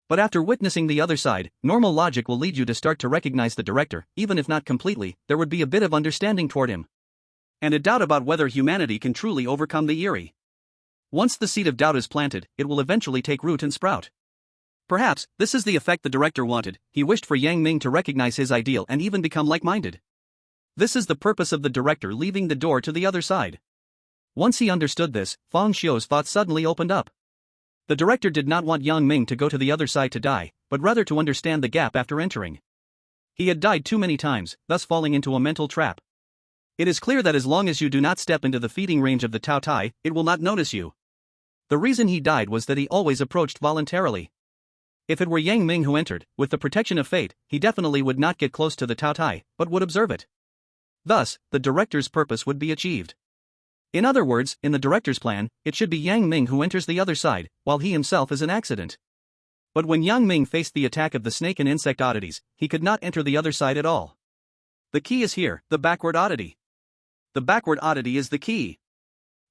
But after witnessing the other side, normal logic will lead you to start to recognize the director, even if not completely, there would be a bit of understanding toward him. And a doubt about whether humanity can truly overcome the Eerie. Once the seed of doubt is planted, it will eventually take root and sprout. Perhaps, this is the effect the director wanted. He wished for Yang Ming to recognize his ideal and even become like-minded. This is the purpose of the director leaving the door to the other side. Once he understood this, Fang Xiu's thoughts suddenly opened up. The director did not want Yang Ming to go to the other side to die, but rather to understand the gap after entering. He had died too many times, thus falling into a mental trap. It is clear that as long as you do not step into the feeding range of the Tao Tai, it will not notice you. The reason he died was that he always approached voluntarily. If it were Yang Ming who entered, with the protection of fate, he definitely would not get close to the Tao Tai, but would observe it. Thus, the director's purpose would be achieved. In other words, in the director's plan, it should be Yang Ming who enters the other side, while he himself is an accident. But when Yang Ming faced the attack of the snake and insect oddities, he could not enter the other side at all. The key is here, the backward oddity. The backward oddity is the key.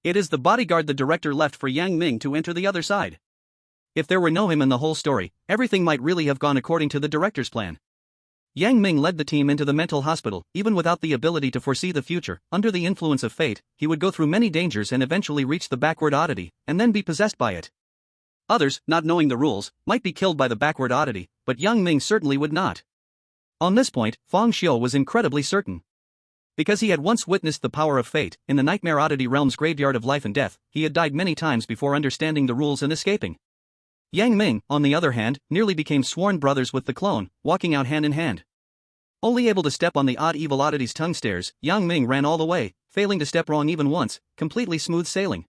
It is the bodyguard the director left for Yang Ming to enter the other side. If there were no him in the whole story, everything might really have gone according to the director's plan. Yang Ming led the team into the mental hospital, even without the ability to foresee the future. Under the influence of fate, he would go through many dangers and eventually reach the backward oddity, and then be possessed by it. Others, not knowing the rules, might be killed by the backward oddity, but Yang Ming certainly would not. On this point, Fang Xiu was incredibly certain. Because he had once witnessed the power of fate, in the Nightmare Oddity Realm's graveyard of life and death, he had died many times before understanding the rules and escaping. Yang Ming, on the other hand, nearly became sworn brothers with the clone, walking out hand in hand. Only able to step on the odd evil oddity's tongue stairs, Yang Ming ran all the way, failing to step wrong even once, completely smooth sailing.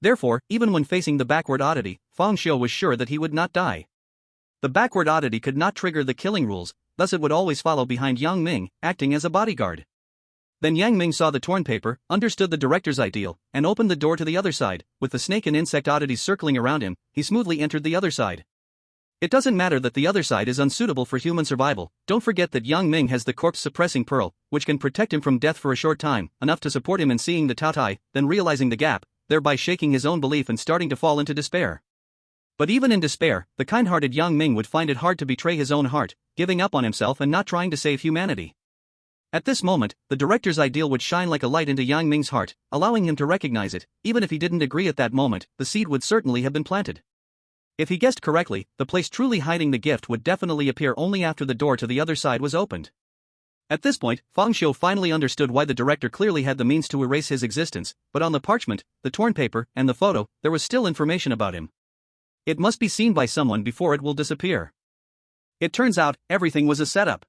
Therefore, even when facing the backward oddity, Fang Xiu was sure that he would not die. The backward oddity could not trigger the killing rules, thus it would always follow behind Yang Ming, acting as a bodyguard. Then Yang Ming saw the torn paper, understood the director's ideal, and opened the door to the other side. With the snake and insect oddities circling around him, he smoothly entered the other side. It doesn't matter that the other side is unsuitable for human survival. Don't forget that Yang Ming has the corpse-suppressing pearl, which can protect him from death for a short time, enough to support him in seeing the Tao Tai, then realizing the gap, thereby shaking his own belief and starting to fall into despair. But even in despair, the kind-hearted Yang Ming would find it hard to betray his own heart, giving up on himself and not trying to save humanity. At this moment, the director's ideal would shine like a light into Yang Ming's heart, allowing him to recognize it. Even if he didn't agree at that moment, the seed would certainly have been planted. If he guessed correctly, the place truly hiding the gift would definitely appear only after the door to the other side was opened. At this point, Fang Xiu finally understood why the director clearly had the means to erase his existence, but on the parchment, the torn paper, and the photo, there was still information about him. It must be seen by someone before it will disappear. It turns out, everything was a setup.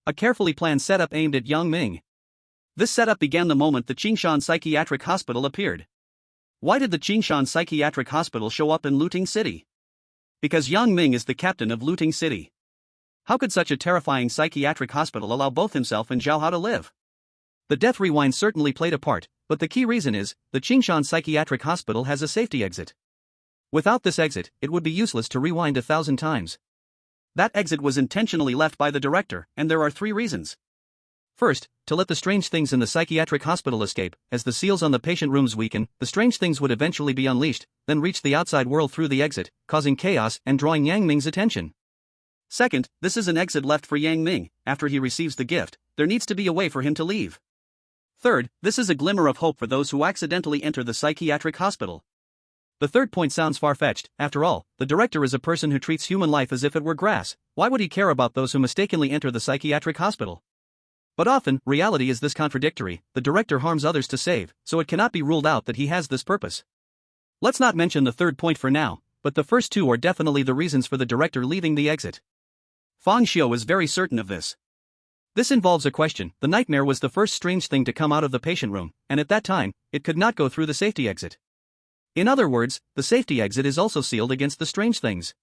A carefully planned setup aimed at Yang Ming. This setup began the moment the Qingshan Psychiatric Hospital appeared. Why did the Qingshan Psychiatric Hospital show up in Looting City? Because Yang Ming is the captain of Looting City. How could such a terrifying psychiatric hospital allow both himself and Zhao Hao to live? The death rewind certainly played a part, but the key reason is, the Qingshan Psychiatric Hospital has a safety exit. Without this exit, it would be useless to rewind 1,000 times. That exit was intentionally left by the director, and there are 3 reasons. First, to let the strange things in the psychiatric hospital escape. As the seals on the patient rooms weaken, the strange things would eventually be unleashed, then reach the outside world through the exit, causing chaos and drawing Yang Ming's attention. Second, this is an exit left for Yang Ming. After he receives the gift, there needs to be a way for him to leave. Third, this is a glimmer of hope for those who accidentally enter the psychiatric hospital. The third point sounds far-fetched. After all, the director is a person who treats human life as if it were grass. Why would he care about those who mistakenly enter the psychiatric hospital? But often, reality is this contradictory. The director harms others to save, so it cannot be ruled out that he has this purpose. Let's not mention the third point for now, but the first 2 are definitely the reasons for the director leaving the exit. Fang Xiu is very certain of this. This involves a question. The nightmare was the first strange thing to come out of the patient room, and at that time, it could not go through the safety exit. In other words, the safety exit is also sealed against the strange things.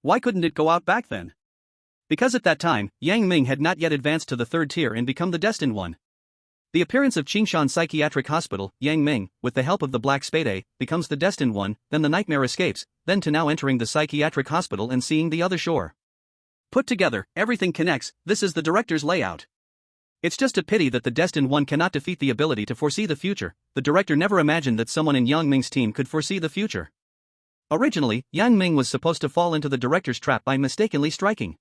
Why couldn't it go out back then? Because at that time, Yang Ming had not yet advanced to the third tier and become the destined one. The appearance of Qingshan Psychiatric Hospital, Yang Ming, with the help of the Black Spade, becomes the destined one, then the nightmare escapes, then to now entering the psychiatric hospital and seeing the other shore. Put together, everything connects. This is the director's layout. It's just a pity that the destined one cannot defeat the ability to foresee the future. The director never imagined that someone in Yang Ming's team could foresee the future. Originally, Yang Ming was supposed to fall into the director's trap by mistakenly striking.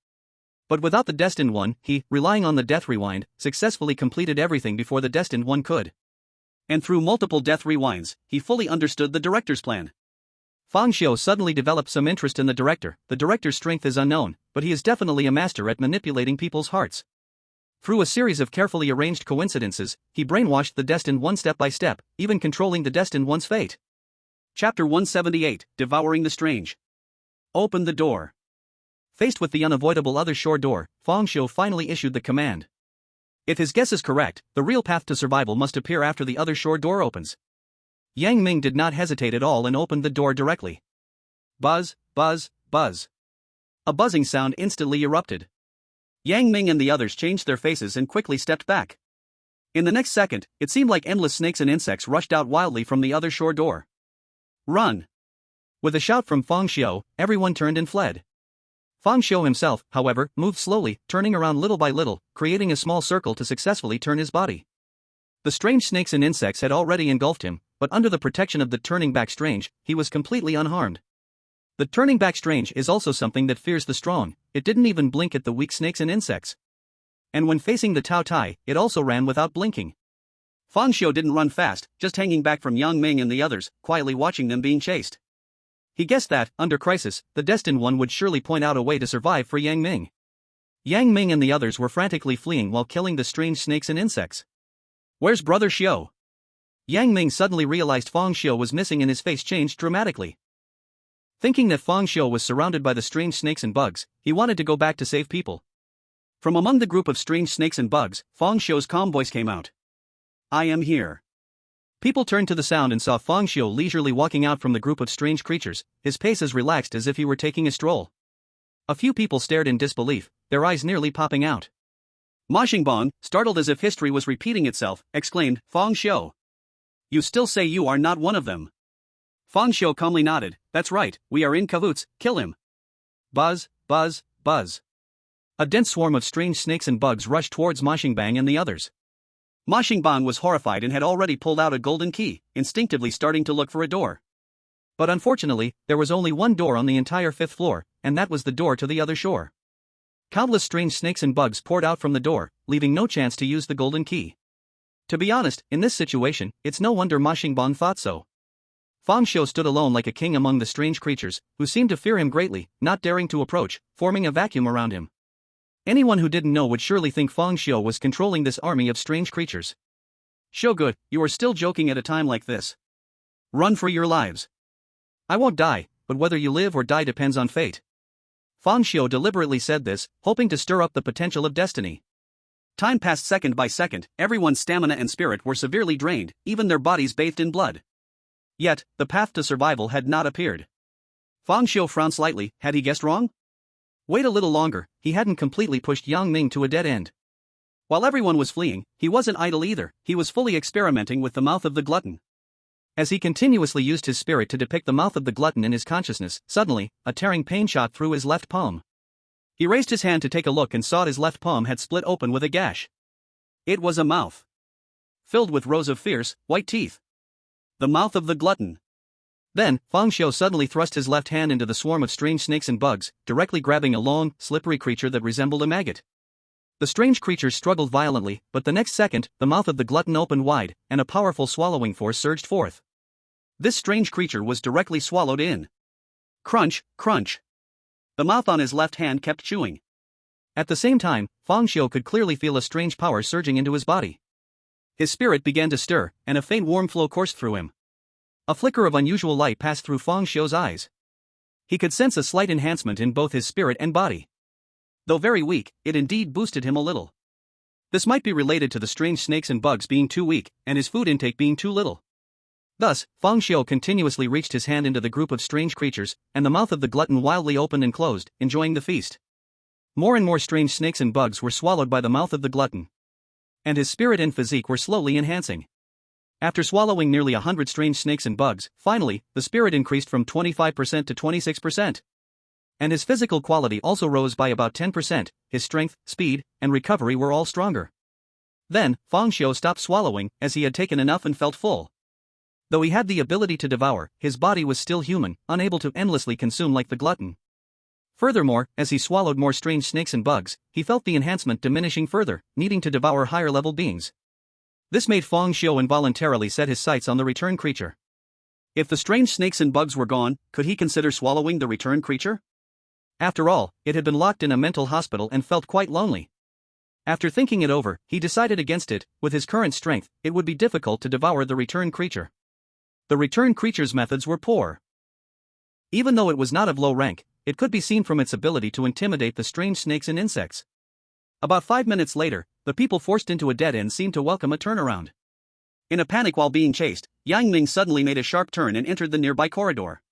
But without the destined one, he, relying on the death rewind, successfully completed everything before the destined one could. And through multiple death rewinds, he fully understood the director's plan. Fang Xiu suddenly developed some interest in the director. The director's strength is unknown, but he is definitely a master at manipulating people's hearts. Through a series of carefully arranged coincidences, he brainwashed the destined one step by step, even controlling the destined one's fate. Chapter 178, Devouring the Strange. Open the door. Faced with the unavoidable other shore door, Fang Xiu finally issued the command. If his guess is correct, the real path to survival must appear after the other shore door opens. Yang Ming did not hesitate at all and opened the door directly. Buzz, buzz, buzz. A buzzing sound instantly erupted. Yang Ming and the others changed their faces and quickly stepped back. In the next second, it seemed like endless snakes and insects rushed out wildly from the other shore door. Run! With a shout from Fang Xiu, everyone turned and fled. Fang Xiu himself, however, moved slowly, turning around little by little, creating a small circle to successfully turn his body. The strange snakes and insects had already engulfed him, but under the protection of the turning back strange, he was completely unharmed. The turning back strange is also something that fears the strong. It didn't even blink at the weak snakes and insects. And when facing the Tao Tai, it also ran without blinking. Fang Xiu didn't run fast, just hanging back from Yang Ming and the others, quietly watching them being chased. He guessed that, under crisis, the destined one would surely point out a way to survive for Yang Ming. Yang Ming and the others were frantically fleeing while killing the strange snakes and insects. Where's Brother Xiu? Yang Ming suddenly realized Fang Xiu was missing and his face changed dramatically. Thinking that Fang Xiu was surrounded by the strange snakes and bugs, he wanted to go back to save people. From among the group of strange snakes and bugs, Fang Xiu's calm voice came out. I am here. People turned to the sound and saw Fang Xiu leisurely walking out from the group of strange creatures, his pace as relaxed as if he were taking a stroll. A few people stared in disbelief, their eyes nearly popping out. Ma Xingbang, startled as if history was repeating itself, exclaimed, Fang Xiu. You still say you are not one of them? Fang Xiu calmly nodded, that's right, we are in cahoots, kill him. Buzz, buzz, buzz. A dense swarm of strange snakes and bugs rushed towards Ma Xingbang and the others. Ma Xingbang was horrified and had already pulled out a golden key, instinctively starting to look for a door. But unfortunately, there was only one door on the entire 5th floor, and that was the door to the other shore. Countless strange snakes and bugs poured out from the door, leaving no chance to use the golden key. To be honest, in this situation, it's no wonder Ma Xingbang thought so. Fang Xiu stood alone like a king among the strange creatures, who seemed to fear him greatly, not daring to approach, forming a vacuum around him. Anyone who didn't know would surely think Fang Xiu was controlling this army of strange creatures. Shogun, you are still joking at a time like this. Run for your lives. I won't die, but whether you live or die depends on fate. Fang Xiu deliberately said this, hoping to stir up the potential of destiny. Time passed second by second, everyone's stamina and spirit were severely drained, even their bodies bathed in blood. Yet, the path to survival had not appeared. Fang Xiu frowned slightly, had he guessed wrong? Wait a little longer, he hadn't completely pushed Yang Ming to a dead end. While everyone was fleeing, he wasn't idle either, he was fully experimenting with the mouth of the glutton. As he continuously used his spirit to depict the mouth of the glutton in his consciousness, suddenly, a tearing pain shot through his left palm. He raised his hand to take a look and saw his left palm had split open with a gash. It was a mouth, filled with rows of fierce, white teeth. The mouth of the glutton. Then, Fang Xiu suddenly thrust his left hand into the swarm of strange snakes and bugs, directly grabbing a long, slippery creature that resembled a maggot. The strange creature struggled violently, but the next second, the mouth of the glutton opened wide, and a powerful swallowing force surged forth. This strange creature was directly swallowed in. Crunch, crunch. The mouth on his left hand kept chewing. At the same time, Fang Xiu could clearly feel a strange power surging into his body. His spirit began to stir, and a faint warm flow coursed through him. A flicker of unusual light passed through Fang Xiu's eyes. He could sense a slight enhancement in both his spirit and body. Though very weak, it indeed boosted him a little. This might be related to the strange snakes and bugs being too weak, and his food intake being too little. Thus, Fang Xiu continuously reached his hand into the group of strange creatures, and the mouth of the glutton wildly opened and closed, enjoying the feast. More and more strange snakes and bugs were swallowed by the mouth of the glutton. And his spirit and physique were slowly enhancing. After swallowing nearly 100 strange snakes and bugs, finally, the spirit increased from 25% to 26%. And his physical quality also rose by about 10%, his strength, speed, and recovery were all stronger. Then, Fang Xiu stopped swallowing, as he had taken enough and felt full. Though he had the ability to devour, his body was still human, unable to endlessly consume like the glutton. Furthermore, as he swallowed more strange snakes and bugs, he felt the enhancement diminishing further, needing to devour higher-level beings. This made Fang Xiu involuntarily set his sights on the return creature. If the strange snakes and bugs were gone, could he consider swallowing the return creature? After all, it had been locked in a mental hospital and felt quite lonely. After thinking it over, he decided against it. With his current strength, it would be difficult to devour the return creature. The return creature's methods were poor. Even though it was not of low rank, it could be seen from its ability to intimidate the strange snakes and insects. About 5 minutes later, the people forced into a dead end seemed to welcome a turnaround. In a panic while being chased, Yang Ming suddenly made a sharp turn and entered the nearby corridor.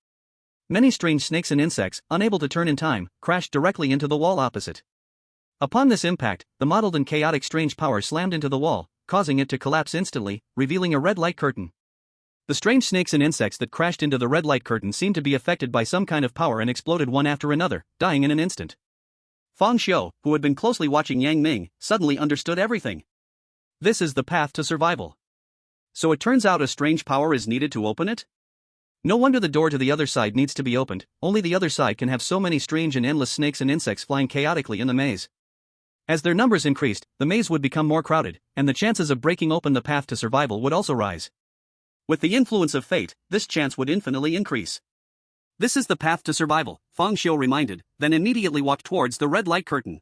Many strange snakes and insects, unable to turn in time, crashed directly into the wall opposite. Upon this impact, the mottled and chaotic strange power slammed into the wall, causing it to collapse instantly, revealing a red light curtain. The strange snakes and insects that crashed into the red light curtain seemed to be affected by some kind of power and exploded one after another, dying in an instant. Fang Xiu, who had been closely watching Yang Ming, suddenly understood everything. This is the path to survival. So it turns out a strange power is needed to open it? No wonder the door to the other side needs to be opened, only the other side can have so many strange and endless snakes and insects flying chaotically in the maze. As their numbers increased, the maze would become more crowded, and the chances of breaking open the path to survival would also rise. With the influence of fate, this chance would infinitely increase. This is the path to survival, Fang Xiu reminded, then immediately walked towards the red light curtain.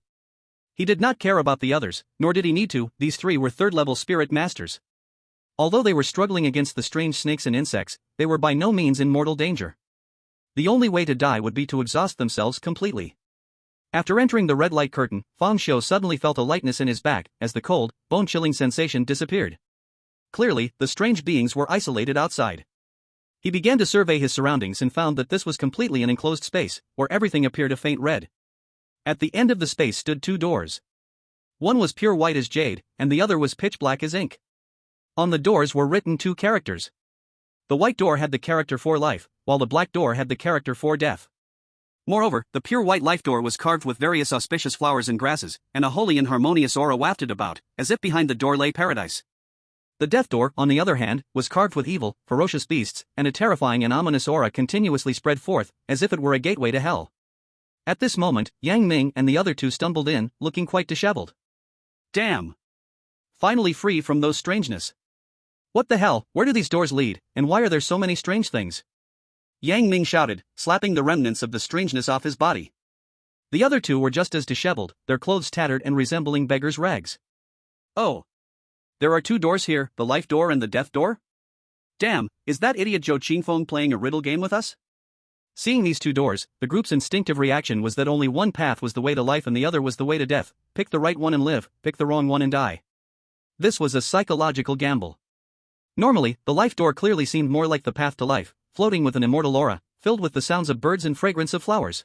He did not care about the others, nor did he need to. These three were third-level spirit masters. Although they were struggling against the strange snakes and insects, they were by no means in mortal danger. The only way to die would be to exhaust themselves completely. After entering the red light curtain, Fang Xiu suddenly felt a lightness in his back, as the cold, bone-chilling sensation disappeared. Clearly, the strange beings were isolated outside. He began to survey his surroundings and found that this was completely an enclosed space, where everything appeared a faint red. At the end of the space stood 2 doors. One was pure white as jade, and the other was pitch black as ink. On the doors were written 2 characters. The white door had the character for life, while the black door had the character for death. Moreover, the pure white life door was carved with various auspicious flowers and grasses, and a holy and harmonious aura wafted about, as if behind the door lay paradise. The death door, on the other hand, was carved with evil, ferocious beasts, and a terrifying and ominous aura continuously spread forth, as if it were a gateway to hell. At this moment, Yang Ming and the other 2 stumbled in, looking quite disheveled. Damn! Finally free from those strangeness. What the hell, where do these doors lead, and why are there so many strange things? Yang Ming shouted, slapping the remnants of the strangeness off his body. The other 2 were just as disheveled, their clothes tattered and resembling beggars' rags. Oh! There are 2 doors here, the life door and the death door? Damn, is that idiot Zhou Qingfeng playing a riddle game with us? Seeing these 2 doors, the group's instinctive reaction was that only one path was the way to life and the other was the way to death. Pick the right one and live, pick the wrong one and die. This was a psychological gamble. Normally, the life door clearly seemed more like the path to life, floating with an immortal aura, filled with the sounds of birds and fragrance of flowers.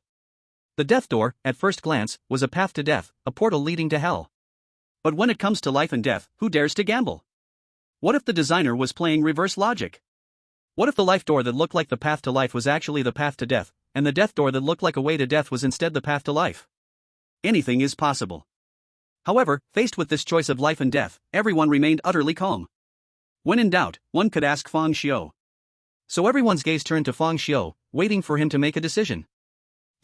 The death door, at first glance, was a path to death, a portal leading to hell. But when it comes to life and death, who dares to gamble? What if the designer was playing reverse logic? What if the life door that looked like the path to life was actually the path to death, and the death door that looked like a way to death was instead the path to life? Anything is possible. However, faced with this choice of life and death, everyone remained utterly calm. When in doubt, one could ask Fang Xiu. So everyone's gaze turned to Fang Xiu, waiting for him to make a decision.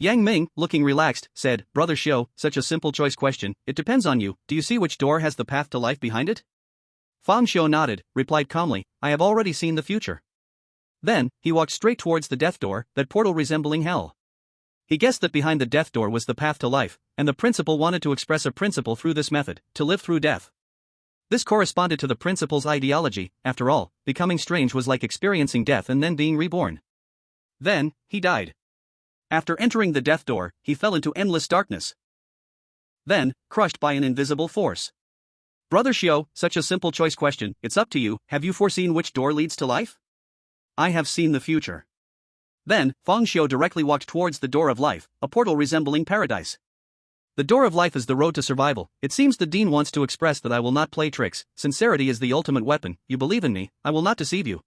Yang Ming, looking relaxed, said, Brother Xiu, such a simple choice question, it depends on you. Do you see which door has the path to life behind it? Fang Xiu nodded, replied calmly, I have already seen the future. Then, he walked straight towards the death door, that portal resembling hell. He guessed that behind the death door was the path to life, and the principal wanted to express a principle through this method, to live through death. This corresponded to the principal's ideology. After all, becoming strange was like experiencing death and then being reborn. Then, he died. After entering the death door, he fell into endless darkness. Then, crushed by an invisible force. Brother Xiu, such a simple choice question, it's up to you, have you foreseen which door leads to life? I have seen the future. Then, Feng Xiu directly walked towards the door of life, a portal resembling paradise. The door of life is the road to survival. It seems the dean wants to express that I will not play tricks. Sincerity is the ultimate weapon. You believe in me, I will not deceive you.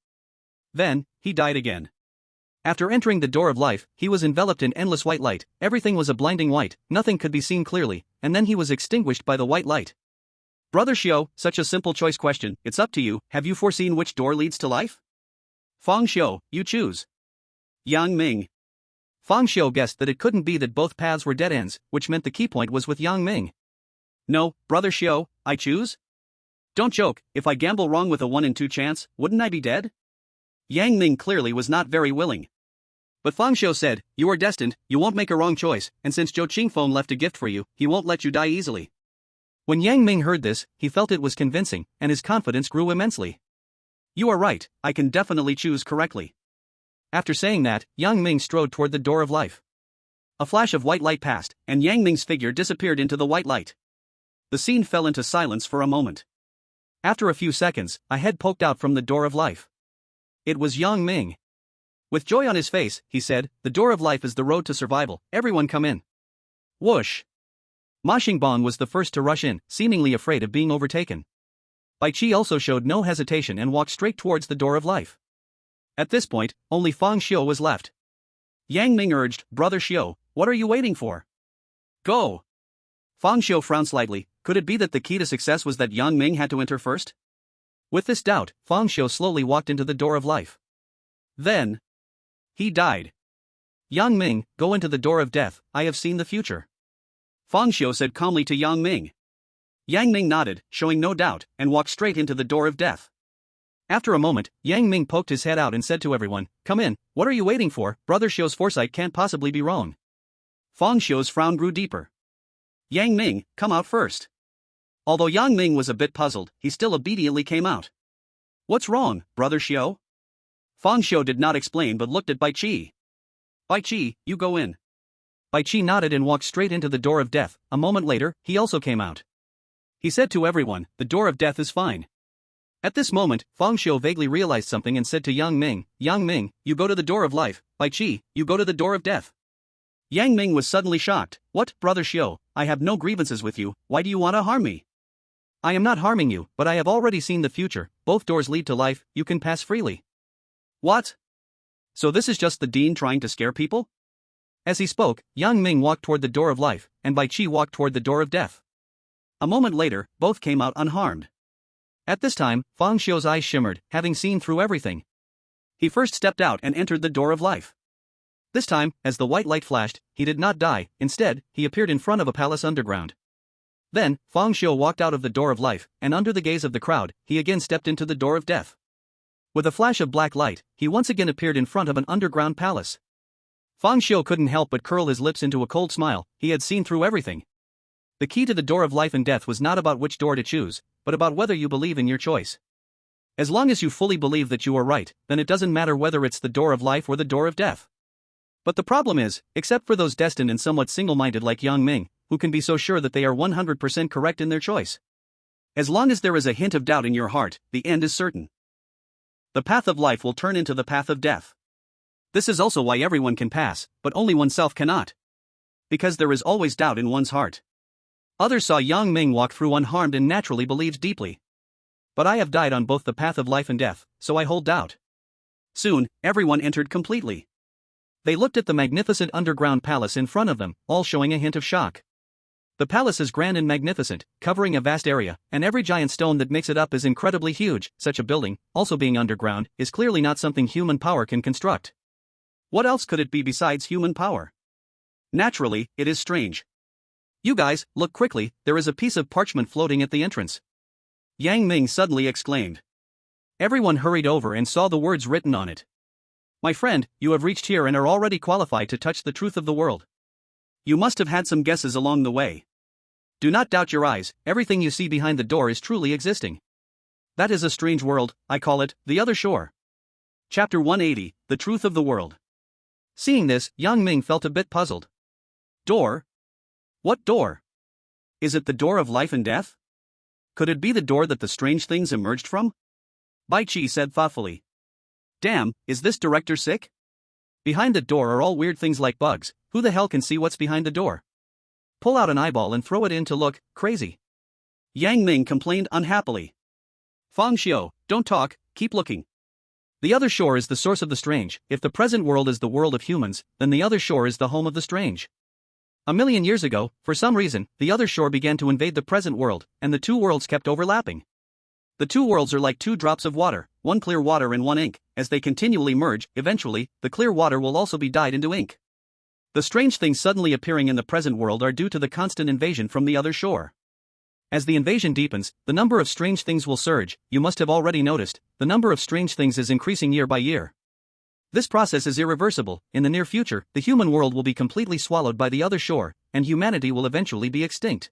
Then, he died again. After entering the door of life, he was enveloped in endless white light. Everything was a blinding white, nothing could be seen clearly, and then he was extinguished by the white light. Brother Xiu, such a simple choice question, it's up to you. Have you foreseen which door leads to life? Feng Xiu, you choose. Yang Ming. Feng Xiu guessed that it couldn't be that both paths were dead ends, which meant the key point was with Yang Ming. No, Brother Xiu, I choose? Don't joke, if I gamble wrong with a 1 in 2 chance, wouldn't I be dead? Yang Ming clearly was not very willing. But Feng Xiu said, you are destined, you won't make a wrong choice, and since Zhou Qingfeng left a gift for you, he won't let you die easily. When Yang Ming heard this, he felt it was convincing, and his confidence grew immensely. You are right, I can definitely choose correctly. After saying that, Yang Ming strode toward the door of life. A flash of white light passed, and Yang Ming's figure disappeared into the white light. The scene fell into silence for a moment. After a few seconds, a head poked out from the door of life. It was Yang Ming. With joy on his face, he said, the door of life is the road to survival, everyone come in. Whoosh! Ma Xingbang was the first to rush in, seemingly afraid of being overtaken. Bai Qi also showed no hesitation and walked straight towards the door of life. At this point, only Feng Xiu was left. Yang Ming urged, Brother Xiu, what are you waiting for? Go! Feng Xiu frowned slightly. Could it be that the key to success was that Yang Ming had to enter first? With this doubt, Feng Xiu slowly walked into the door of life. Then, he died. Yang Ming, go into the door of death, I have seen the future. Feng Xiu said calmly to Yang Ming. Yang Ming nodded, showing no doubt, and walked straight into the door of death. After a moment, Yang Ming poked his head out and said to everyone, come in, what are you waiting for? Brother Xiu's foresight can't possibly be wrong. Feng Xiu's frown grew deeper. Yang Ming, come out first. Although Yang Ming was a bit puzzled, he still obediently came out. What's wrong, Brother Xiu? Feng Xiu did not explain but looked at Bai Qi. Bai Qi, you go in. Bai Qi nodded and walked straight into the door of death. A moment later, he also came out. He said to everyone, the door of death is fine. At this moment, Feng Xiu vaguely realized something and said to Yang Ming, you go to the door of life, Bai Qi, you go to the door of death. Yang Ming was suddenly shocked. What, Brother Xiu, I have no grievances with you, why do you want to harm me? I am not harming you, but I have already seen the future, both doors lead to life, you can pass freely. What? So this is just the dean trying to scare people? As he spoke, Yang Ming walked toward the door of life, and Bai Qi walked toward the door of death. A moment later, both came out unharmed. At this time, Feng Xiu's eyes shimmered, having seen through everything. He first stepped out and entered the door of life. This time, as the white light flashed, he did not die, instead, he appeared in front of a palace underground. Then, Feng Xiu walked out of the door of life, and under the gaze of the crowd, he again stepped into the door of death. With a flash of black light, he once again appeared in front of an underground palace. Feng Xiu couldn't help but curl his lips into a cold smile, he had seen through everything. The key to the door of life and death was not about which door to choose, but about whether you believe in your choice. As long as you fully believe that you are right, then it doesn't matter whether it's the door of life or the door of death. But the problem is, except for those destined and somewhat single-minded like Yang Ming, who can be so sure that they are 100% correct in their choice. As long as there is a hint of doubt in your heart, the end is certain. The path of life will turn into the path of death. This is also why everyone can pass, but only oneself cannot. Because there is always doubt in one's heart. Others saw Yang Ming walk through unharmed and naturally believed deeply. But I have died on both the path of life and death, so I hold doubt. Soon, everyone entered completely. They looked at the magnificent underground palace in front of them, all showing a hint of shock. The palace is grand and magnificent, covering a vast area, and every giant stone that makes it up is incredibly huge. Such a building, also being underground, is clearly not something human power can construct. What else could it be besides human power? Naturally, it is strange. You guys, look quickly, there is a piece of parchment floating at the entrance. Yang Ming suddenly exclaimed. Everyone hurried over and saw the words written on it. My friend, you have reached here and are already qualified to touch the truth of the world. You must have had some guesses along the way. Do not doubt your eyes, everything you see behind the door is truly existing. That is a strange world, I call it, the other shore. Chapter 180, The Truth of the World. Seeing this, Yang Ming felt a bit puzzled. Door? What door? Is it the door of life and death? Could it be the door that the strange things emerged from? Bai Qi said thoughtfully. Damn, is this director sick? Behind the door are all weird things like bugs. Who the hell can see what's behind the door? Pull out an eyeball and throw it in to look crazy. Yang Ming complained unhappily. Fang Xiu, don't talk, keep looking. The other shore is the source of the strange. If the present world is the world of humans, then the other shore is the home of the strange. A million years ago, for some reason, the other shore began to invade the present world, and the two worlds kept overlapping. The two worlds are like two drops of water, one clear water and one ink. As they continually merge, eventually, the clear water will also be dyed into ink. The strange things suddenly appearing in the present world are due to the constant invasion from the other shore. As the invasion deepens, the number of strange things will surge. You must have already noticed, the number of strange things is increasing year by year. This process is irreversible. In the near future, the human world will be completely swallowed by the other shore, and humanity will eventually be extinct.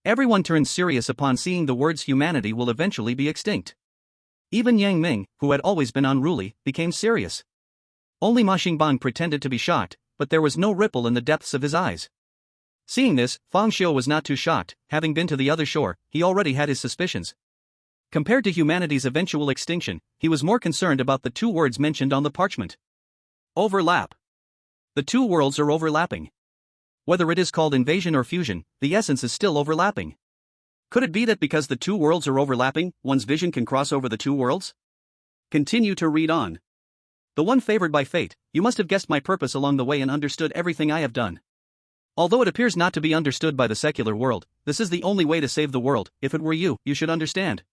Everyone turns serious upon seeing the words humanity will eventually be extinct. Even Yang Ming, who had always been unruly, became serious. Only Ma Xingbang pretended to be shocked, but there was no ripple in the depths of his eyes. Seeing this, Fang Xiu was not too shocked. Having been to the other shore, he already had his suspicions. Compared to humanity's eventual extinction, he was more concerned about the two words mentioned on the parchment. Overlap. The two worlds are overlapping. Whether it is called invasion or fusion, the essence is still overlapping. Could it be that because the two worlds are overlapping, one's vision can cross over the two worlds? Continue to read on. The one favored by fate, you must have guessed my purpose along the way and understood everything I have done. Although it appears not to be understood by the secular world, this is the only way to save the world. If it were you, you should understand.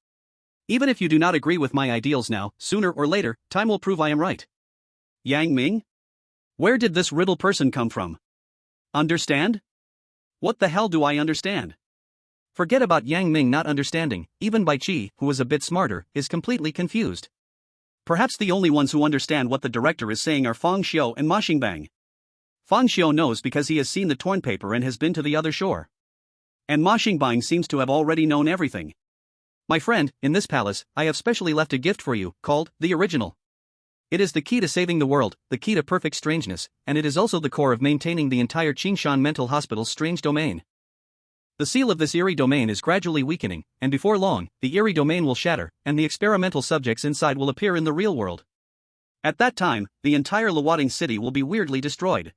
Even if you do not agree with my ideals now, sooner or later, time will prove I am right. Yang Ming? Where did this riddle person come from? Understand? What the hell do I understand? Forget about Yang Ming not understanding. Even Bai Qi, who is a bit smarter, is completely confused. Perhaps the only ones who understand what the director is saying are Fang Xiu and Ma Xingbang. Fang Xiu knows because he has seen the torn paper and has been to the other shore. And Ma Xingbang seems to have already known everything. My friend, in this palace, I have specially left a gift for you, called the Original. It is the key to saving the world, the key to perfect strangeness, and it is also the core of maintaining the entire Qingshan Mental Hospital's strange domain. The seal of this Eerie domain is gradually weakening, and before long, the Eerie domain will shatter, and the experimental subjects inside will appear in the real world. At that time, the entire Luoting city will be weirdly destroyed.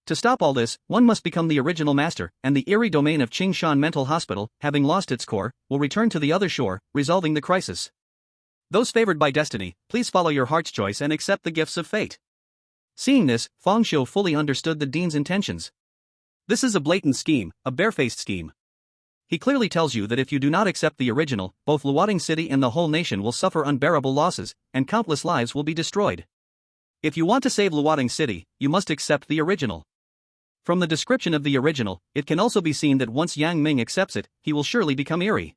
To stop all this, one must become the original master, and the Eerie domain of Qingshan Mental Hospital, having lost its core, will return to the other shore, resolving the crisis. Those favored by destiny, please follow your heart's choice and accept the gifts of fate. Seeing this, Fang Xiu fully understood the dean's intentions. This is a blatant scheme, a barefaced scheme. He clearly tells you that if you do not accept the original, both Luoting City and the whole nation will suffer unbearable losses, and countless lives will be destroyed. If you want to save Luoting City, you must accept the original. From the description of the original, it can also be seen that once Yang Ming accepts it, he will surely become Eerie.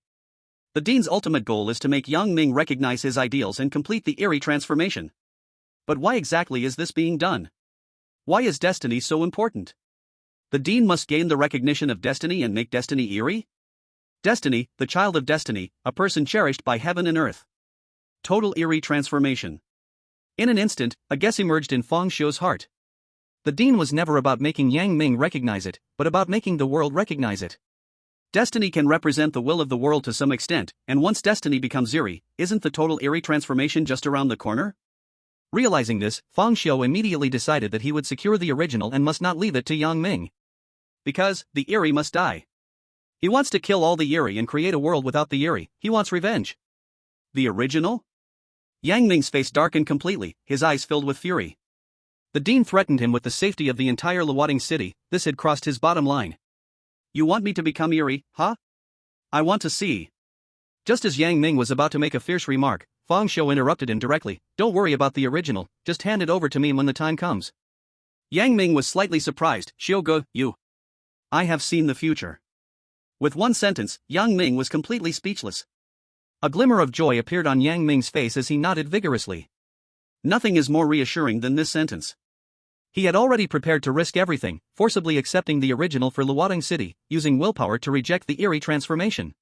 The dean's ultimate goal is to make Yang Ming recognize his ideals and complete the Eerie transformation. But why exactly is this being done? Why is destiny so important? The dean must gain the recognition of destiny and make destiny Eerie? Destiny, the child of destiny, a person cherished by heaven and earth. Total Eerie transformation. In an instant, a guess emerged in Fang Xiu's heart. The dean was never about making Yang Ming recognize it, but about making the world recognize it. Destiny can represent the will of the world to some extent, and once destiny becomes Eerie, isn't the total Eerie transformation just around the corner? Realizing this, Fang Xiu immediately decided that he would secure the original and must not leave it to Yang Ming. Because, the Eerie must die. He wants to kill all the Eerie and create a world without the Eerie. He wants revenge. The original? Yang Ming's face darkened completely, his eyes filled with fury. The dean threatened him with the safety of the entire Luoting city. This had crossed his bottom line. You want me to become Eerie, huh? I want to see. Just as Yang Ming was about to make a fierce remark, Fang Xiu interrupted him directly. Don't worry about the original, just hand it over to me when the time comes. Yang Ming was slightly surprised. Xiu Ge, you. I have seen the future. With one sentence, Yang Ming was completely speechless. A glimmer of joy appeared on Yang Ming's face as he nodded vigorously. Nothing is more reassuring than this sentence. He had already prepared to risk everything, forcibly accepting the original for Luoting City, using willpower to reject the Eerie transformation.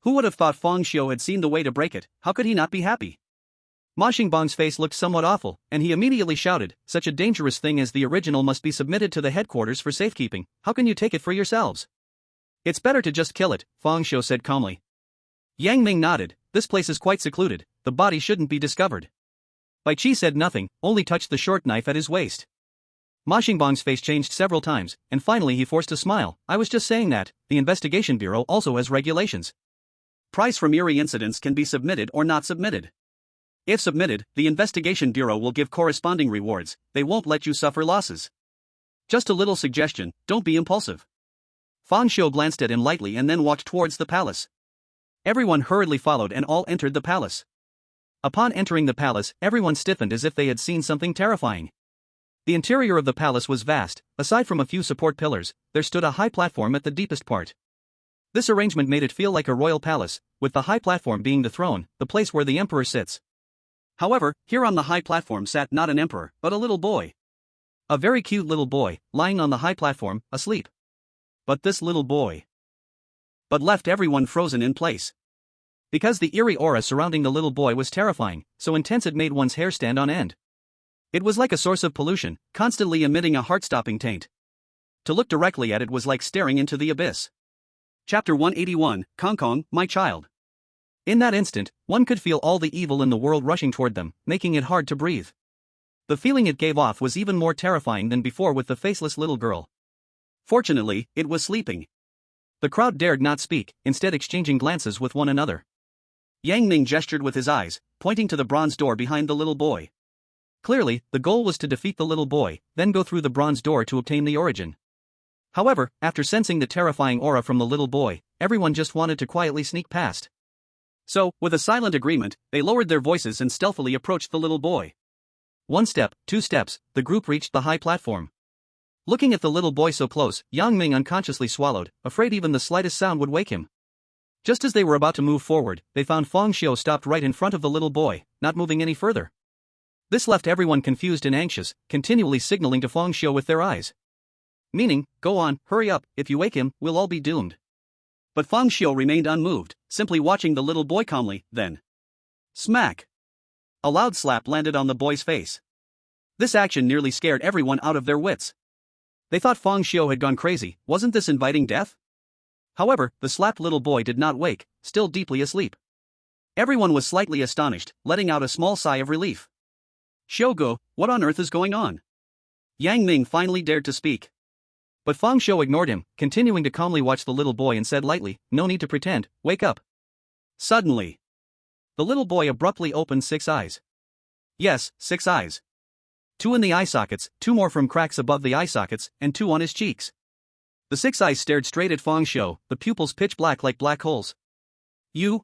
Who would have thought Fang Xiu had seen the way to break it? How could he not be happy? Ma Xingbang's face looked somewhat awful, and he immediately shouted, such a dangerous thing as the original must be submitted to the headquarters for safekeeping. How can you take it for yourselves? It's better to just kill it, Fang Xiu said calmly. Yang Ming nodded. This place is quite secluded, the body shouldn't be discovered. Bai Chi said nothing, only touched the short knife at his waist. Ma Xingbang's face changed several times, and finally he forced a smile. I was just saying that, the Investigation Bureau also has regulations. Price from Eerie incidents can be submitted or not submitted. If submitted, the Investigation Bureau will give corresponding rewards, they won't let you suffer losses. Just a little suggestion, don't be impulsive. Fang Xiu glanced at him lightly and then walked towards the palace. Everyone hurriedly followed and all entered the palace. Upon entering the palace, everyone stiffened as if they had seen something terrifying. The interior of the palace was vast. Aside from a few support pillars, there stood a high platform at the deepest part. This arrangement made it feel like a royal palace, with the high platform being the throne, the place where the emperor sits. However, here on the high platform sat not an emperor, but a little boy. A very cute little boy, lying on the high platform, asleep. But this little boy left everyone frozen in place. Because the eerie aura surrounding the little boy was terrifying, so intense it made one's hair stand on end. It was like a source of pollution, constantly emitting a heart-stopping taint. To look directly at it was like staring into the abyss. Chapter 181, Kong Kong, My Child. In that instant, one could feel all the evil in the world rushing toward them, making it hard to breathe. The feeling it gave off was even more terrifying than before with the faceless little girl. Fortunately, it was sleeping. The crowd dared not speak, instead exchanging glances with one another. Yang Ming gestured with his eyes, pointing to the bronze door behind the little boy. Clearly, the goal was to defeat the little boy, then go through the bronze door to obtain the origin. However, after sensing the terrifying aura from the little boy, everyone just wanted to quietly sneak past. So, with a silent agreement, they lowered their voices and stealthily approached the little boy. 1 step, 2 steps, the group reached the high platform. Looking at the little boy so close, Yang Ming unconsciously swallowed, afraid even the slightest sound would wake him. Just as they were about to move forward, they found Fang Xiu stopped right in front of the little boy, not moving any further. This left everyone confused and anxious, continually signaling to Fang Xiu with their eyes. Meaning, go on, hurry up, if you wake him, we'll all be doomed. But Fang Xiu remained unmoved, simply watching the little boy calmly, then. Smack! A loud slap landed on the boy's face. This action nearly scared everyone out of their wits. They thought Fang Xiu had gone crazy, wasn't this inviting death? However, the slapped little boy did not wake, still deeply asleep. Everyone was slightly astonished, letting out a small sigh of relief. Xiugu, what on earth is going on? Yang Ming finally dared to speak. But Fang Xiu ignored him, continuing to calmly watch the little boy and said lightly, no need to pretend, wake up. Suddenly, the little boy abruptly opened 6 eyes. Yes, 6 eyes. 2 in the eye sockets, 2 more from cracks above the eye sockets, and 2 on his cheeks. The 6 eyes stared straight at Fang Xiu, the pupils pitch black like black holes.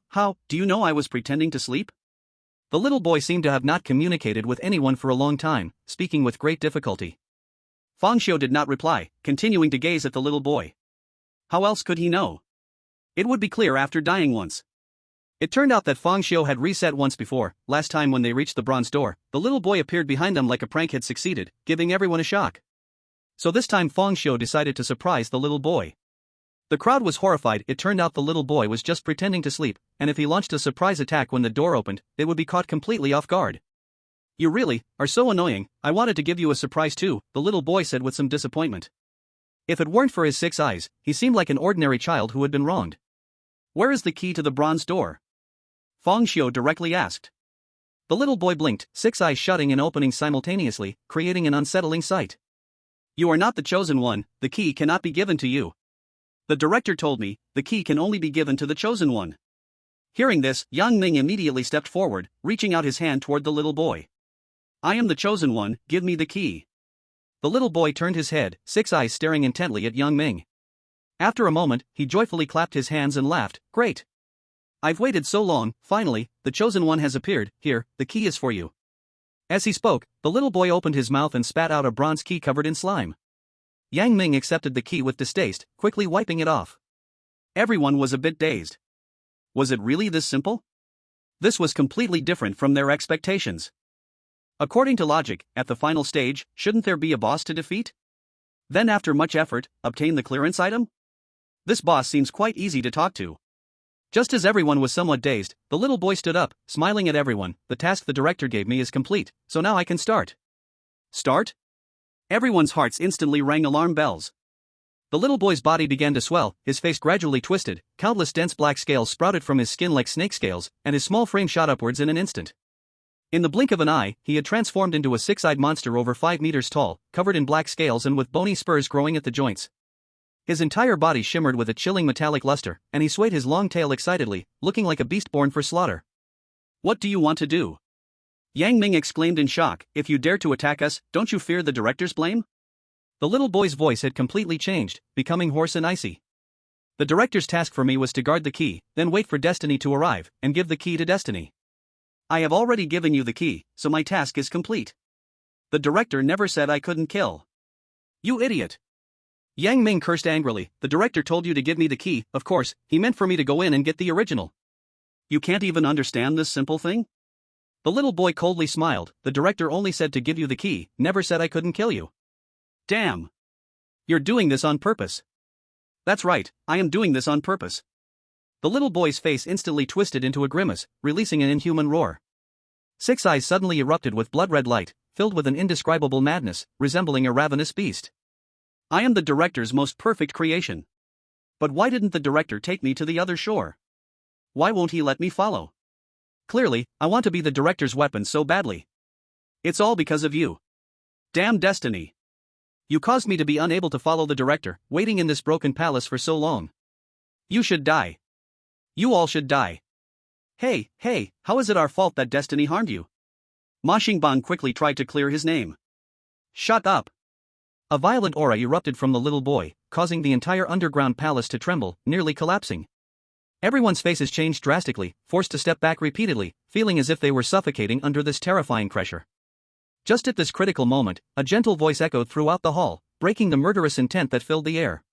How, do you know I was pretending to sleep? The little boy seemed to have not communicated with anyone for a long time, speaking with great difficulty. Fang Xiu did not reply, continuing to gaze at the little boy. How else could he know? It would be clear after dying once. It turned out that Fang Xiu had reset once before. Last time when they reached the bronze door, the little boy appeared behind them like a prank had succeeded, giving everyone a shock. So this time Fang Xiu decided to surprise the little boy. The crowd was horrified. It turned out the little boy was just pretending to sleep, and if he launched a surprise attack when the door opened, it would be caught completely off guard. You really are so annoying. I wanted to give you a surprise too, the little boy said with some disappointment. If it weren't for his 6 eyes, he seemed like an ordinary child who had been wronged. Where is the key to the bronze door? Fang Xiu directly asked. The little boy blinked, 6 eyes shutting and opening simultaneously, creating an unsettling sight. You are not the chosen one, the key cannot be given to you. The director told me, the key can only be given to the chosen one. Hearing this, Yang Ming immediately stepped forward, reaching out his hand toward the little boy. I am the chosen one, give me the key. The little boy turned his head, 6 eyes staring intently at Yang Ming. After a moment, he joyfully clapped his hands and laughed, great. I've waited so long, finally, the chosen one has appeared, here, the key is for you. As he spoke, the little boy opened his mouth and spat out a bronze key covered in slime. Yang Ming accepted the key with distaste, quickly wiping it off. Everyone was a bit dazed. Was it really this simple? This was completely different from their expectations. According to logic, at the final stage, shouldn't there be a boss to defeat? Then after much effort, obtain the clearance item? This boss seems quite easy to talk to. Just as everyone was somewhat dazed, the little boy stood up, smiling at everyone. The task the director gave me is complete, so now I can start. Start? Everyone's hearts instantly rang alarm bells. The little boy's body began to swell, his face gradually twisted, countless dense black scales sprouted from his skin like snake scales, and his small frame shot upwards in an instant. In the blink of an eye, he had transformed into a six-eyed monster over 5 meters tall, covered in black scales and with bony spurs growing at the joints. His entire body shimmered with a chilling metallic luster, and he swayed his long tail excitedly, looking like a beast born for slaughter. "What do you want to do?" Yang Ming exclaimed in shock. "If you dare to attack us, don't you fear the director's blame?" The little boy's voice had completely changed, becoming hoarse and icy. "The director's task for me was to guard the key, then wait for Destiny to arrive, and give the key to Destiny. I have already given you the key, so my task is complete. The director never said I couldn't kill." "You idiot!" Yang Ming cursed angrily. "The director told you to give me the key, of course, he meant for me to go in and get the original. You can't even understand this simple thing?" The little boy coldly smiled. "The director only said to give you the key, never said I couldn't kill you." "Damn! You're doing this on purpose." "That's right, I am doing this on purpose." The little boy's face instantly twisted into a grimace, releasing an inhuman roar. Six eyes suddenly erupted with blood-red light, filled with an indescribable madness, resembling a ravenous beast. "I am the director's most perfect creation. But why didn't the director take me to the other shore? Why won't he let me follow? Clearly, I want to be the director's weapon so badly. It's all because of you. Damn Destiny. You caused me to be unable to follow the director, waiting in this broken palace for so long. You should die. You all should die. Hey, how is it our fault that Destiny harmed you?" Ma Xingban quickly tried to clear his name. "Shut up." A violent aura erupted from the little boy, causing the entire underground palace to tremble, nearly collapsing. Everyone's faces changed drastically, forced to step back repeatedly, feeling as if they were suffocating under this terrifying pressure. Just at this critical moment, a gentle voice echoed throughout the hall, breaking the murderous intent that filled the air.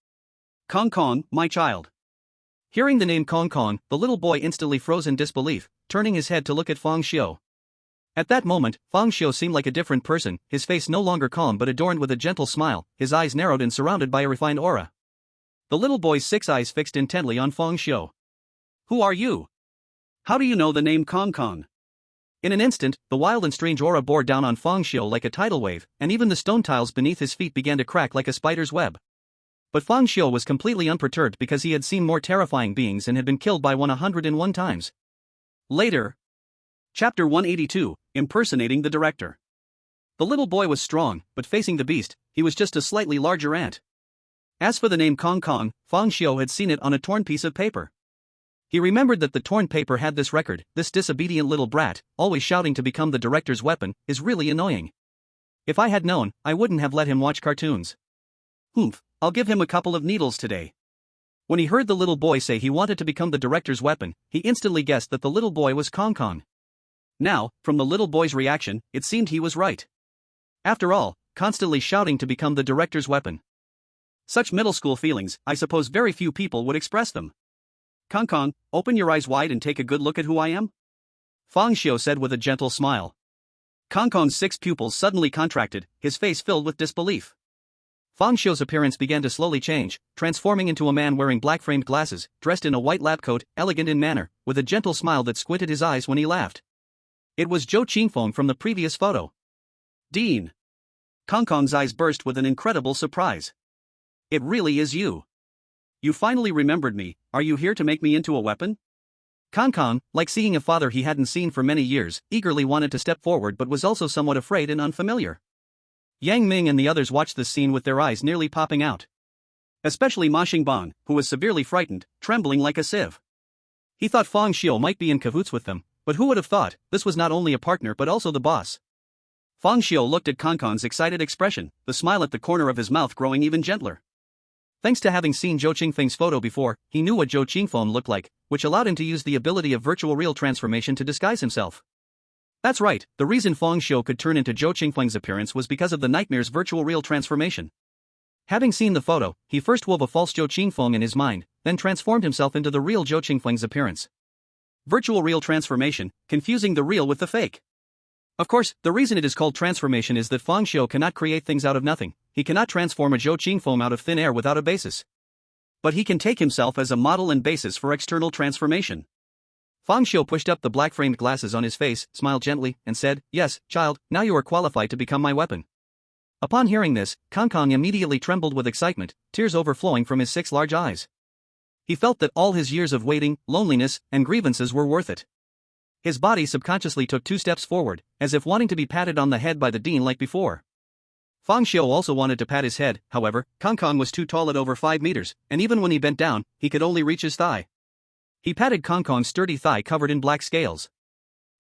"Kong Kong, my child." Hearing the name Kong Kong, the little boy instantly froze in disbelief, turning his head to look at Fang Xiu. At that moment, Fang Xiu seemed like a different person, his face no longer calm but adorned with a gentle smile, his eyes narrowed and surrounded by a refined aura. The little boy's 6 eyes fixed intently on Fang Xiu. "Who are you? How do you know the name Kong Kong?" In an instant, the wild and strange aura bore down on Fang Xiu like a tidal wave, and even the stone tiles beneath his feet began to crack like a spider's web. But Fang Xiu was completely unperturbed because he had seen more terrifying beings and had been killed by one 101 times. Later. Chapter 182, Impersonating the Director. The little boy was strong, but facing the beast, he was just a slightly larger ant. As for the name Kong Kong, Fang Xiu had seen it on a torn piece of paper. He remembered that the torn paper had this record: "This disobedient little brat, always shouting to become the director's weapon, is really annoying. If I had known, I wouldn't have let him watch cartoons. Humph, I'll give him a couple of needles today." When he heard the little boy say he wanted to become the director's weapon, he instantly guessed that the little boy was Kong Kong. Now, from the little boy's reaction, it seemed he was right. After all, constantly shouting to become the director's weapon. Such middle school feelings, I suppose very few people would express them. "Kong Kong, open your eyes wide and take a good look at who I am," Fang Xiu said with a gentle smile. Kong Kong's 6 pupils suddenly contracted, his face filled with disbelief. Fang Xiu's appearance began to slowly change, transforming into a man wearing black-framed glasses, dressed in a white lab coat, elegant in manner, with a gentle smile that squinted his eyes when he laughed. It was Zhou Qingfeng from the previous photo. "Dean." Kong Kong's eyes burst with an incredible surprise. "It really is you. You finally remembered me. Are you here to make me into a weapon?" Kong Kong, like seeing a father he hadn't seen for many years, eagerly wanted to step forward but was also somewhat afraid and unfamiliar. Yang Ming and the others watched this scene with their eyes nearly popping out. Especially Ma Xingban, who was severely frightened, trembling like a sieve. He thought Fang Xiu might be in cahoots with them, but who would have thought this was not only a partner but also the boss? Fang Xiu looked at Kong Kong's excited expression, the smile at the corner of his mouth growing even gentler. Thanks to having seen Zhou Qingfeng's photo before, he knew what Zhou Qingfeng looked like, which allowed him to use the ability of virtual real transformation to disguise himself. That's right, the reason Fang Xiu could turn into Zhou Qingfeng's appearance was because of the nightmare's virtual real transformation. Having seen the photo, he first wove a false Zhou Qingfeng in his mind, then transformed himself into the real Zhou Qingfeng's appearance. Virtual real transformation, confusing the real with the fake. Of course, the reason it is called transformation is that Fang Xiu cannot create things out of nothing. He cannot transform a Zhou Qingfeng out of thin air without a basis. But he can take himself as a model and basis for external transformation. Fang Xiu pushed up the black-framed glasses on his face, smiled gently, and said, "Yes, child, now you are qualified to become my weapon." Upon hearing this, Kong Kong immediately trembled with excitement, tears overflowing from his 6 large eyes. He felt that all his years of waiting, loneliness, and grievances were worth it. His body subconsciously took 2 steps forward, as if wanting to be patted on the head by the dean like before. Fang Xiu also wanted to pat his head, however, Kong Kong was too tall at over 5 meters, and even when he bent down, he could only reach his thigh. He patted Kong Kong's sturdy thigh covered in black scales.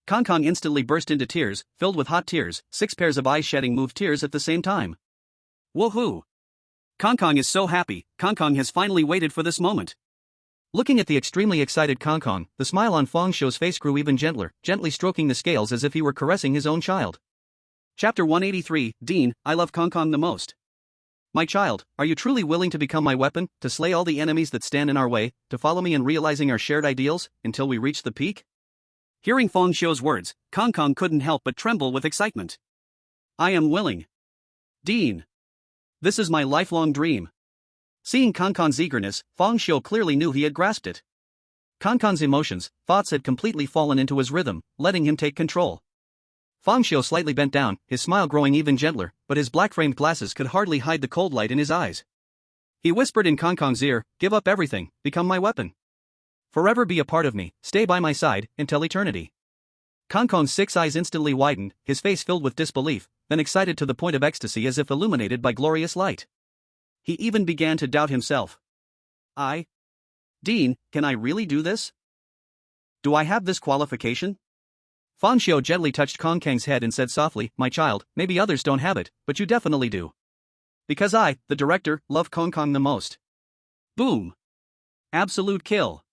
Kong Kong instantly burst into tears, filled with hot tears, 6 pairs of eyes shedding moved tears at the same time. Woohoo! Kong Kong is so happy, Kong Kong has finally waited for this moment. Looking at the extremely excited Kong Kong, the smile on Fang Xiu's face grew even gentler, gently stroking the scales as if he were caressing his own child. Chapter 183, Dean, I love Kong Kong the most. My child, are you truly willing to become my weapon, to slay all the enemies that stand in our way, to follow me in realizing our shared ideals, until we reach the peak? Hearing Fang Xiu's words, Kong Kong couldn't help but tremble with excitement. I am willing. Dean. This is my lifelong dream. Seeing Kong Kong's eagerness, Fang Xiu clearly knew he had grasped it. Kong Kong's emotions, thoughts had completely fallen into his rhythm, letting him take control. Fang Xiu slightly bent down, his smile growing even gentler, but his black-framed glasses could hardly hide the cold light in his eyes. He whispered in Kong Kong's ear, give up everything, become my weapon. Forever be a part of me, stay by my side, until eternity. Kong Kong's 6 eyes instantly widened, his face filled with disbelief, then excited to the point of ecstasy as if illuminated by glorious light. He even began to doubt himself. Dean, can I really do this? Do I have this qualification? Fang Xiu gently touched Kong Kong's head and said softly, my child, maybe others don't have it, but you definitely do. Because I, the director, love Kong Kong the most. Boom. Absolute kill.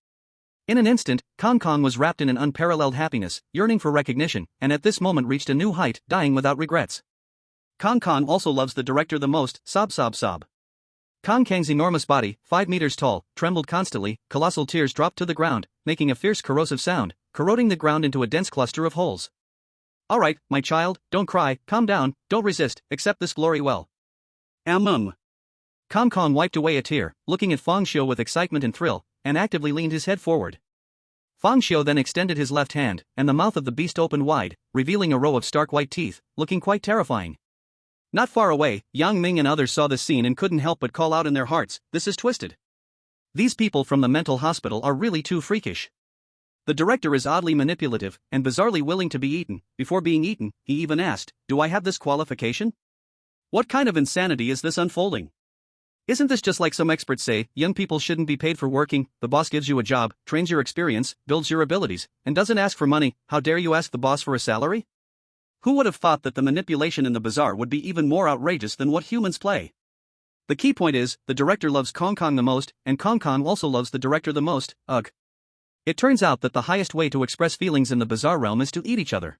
In an instant, Kong Kong was wrapped in an unparalleled happiness, yearning for recognition, and at this moment reached a new height, dying without regrets. Kong Kong also loves the director the most, sob sob sob. Kong Kong's enormous body, 5 meters tall, trembled constantly, colossal tears dropped to the ground, making a fierce corrosive sound, corroding the ground into a dense cluster of holes. Alright, my child, don't cry, calm down, don't resist, accept this glory well. Kong Kong wiped away a tear, looking at Fang Xiu with excitement and thrill, and actively leaned his head forward. Fang Xiu then extended his left hand, and the mouth of the beast opened wide, revealing a row of stark white teeth, looking quite terrifying. Not far away, Yang Ming and others saw this scene and couldn't help but call out in their hearts, this is twisted. These people from the mental hospital are really too freakish. The director is oddly manipulative, and bizarrely willing to be eaten. Before being eaten, he even asked, do I have this qualification? What kind of insanity is this unfolding? Isn't this just like some experts say, young people shouldn't be paid for working, the boss gives you a job, trains your experience, builds your abilities, and doesn't ask for money, how dare you ask the boss for a salary? Who would have thought that the manipulation in the bazaar would be even more outrageous than what humans play? The key point is, the director loves Kong Kong the most, and Kong Kong also loves the director the most, ugh. It turns out that the highest way to express feelings in the bazaar realm is to eat each other.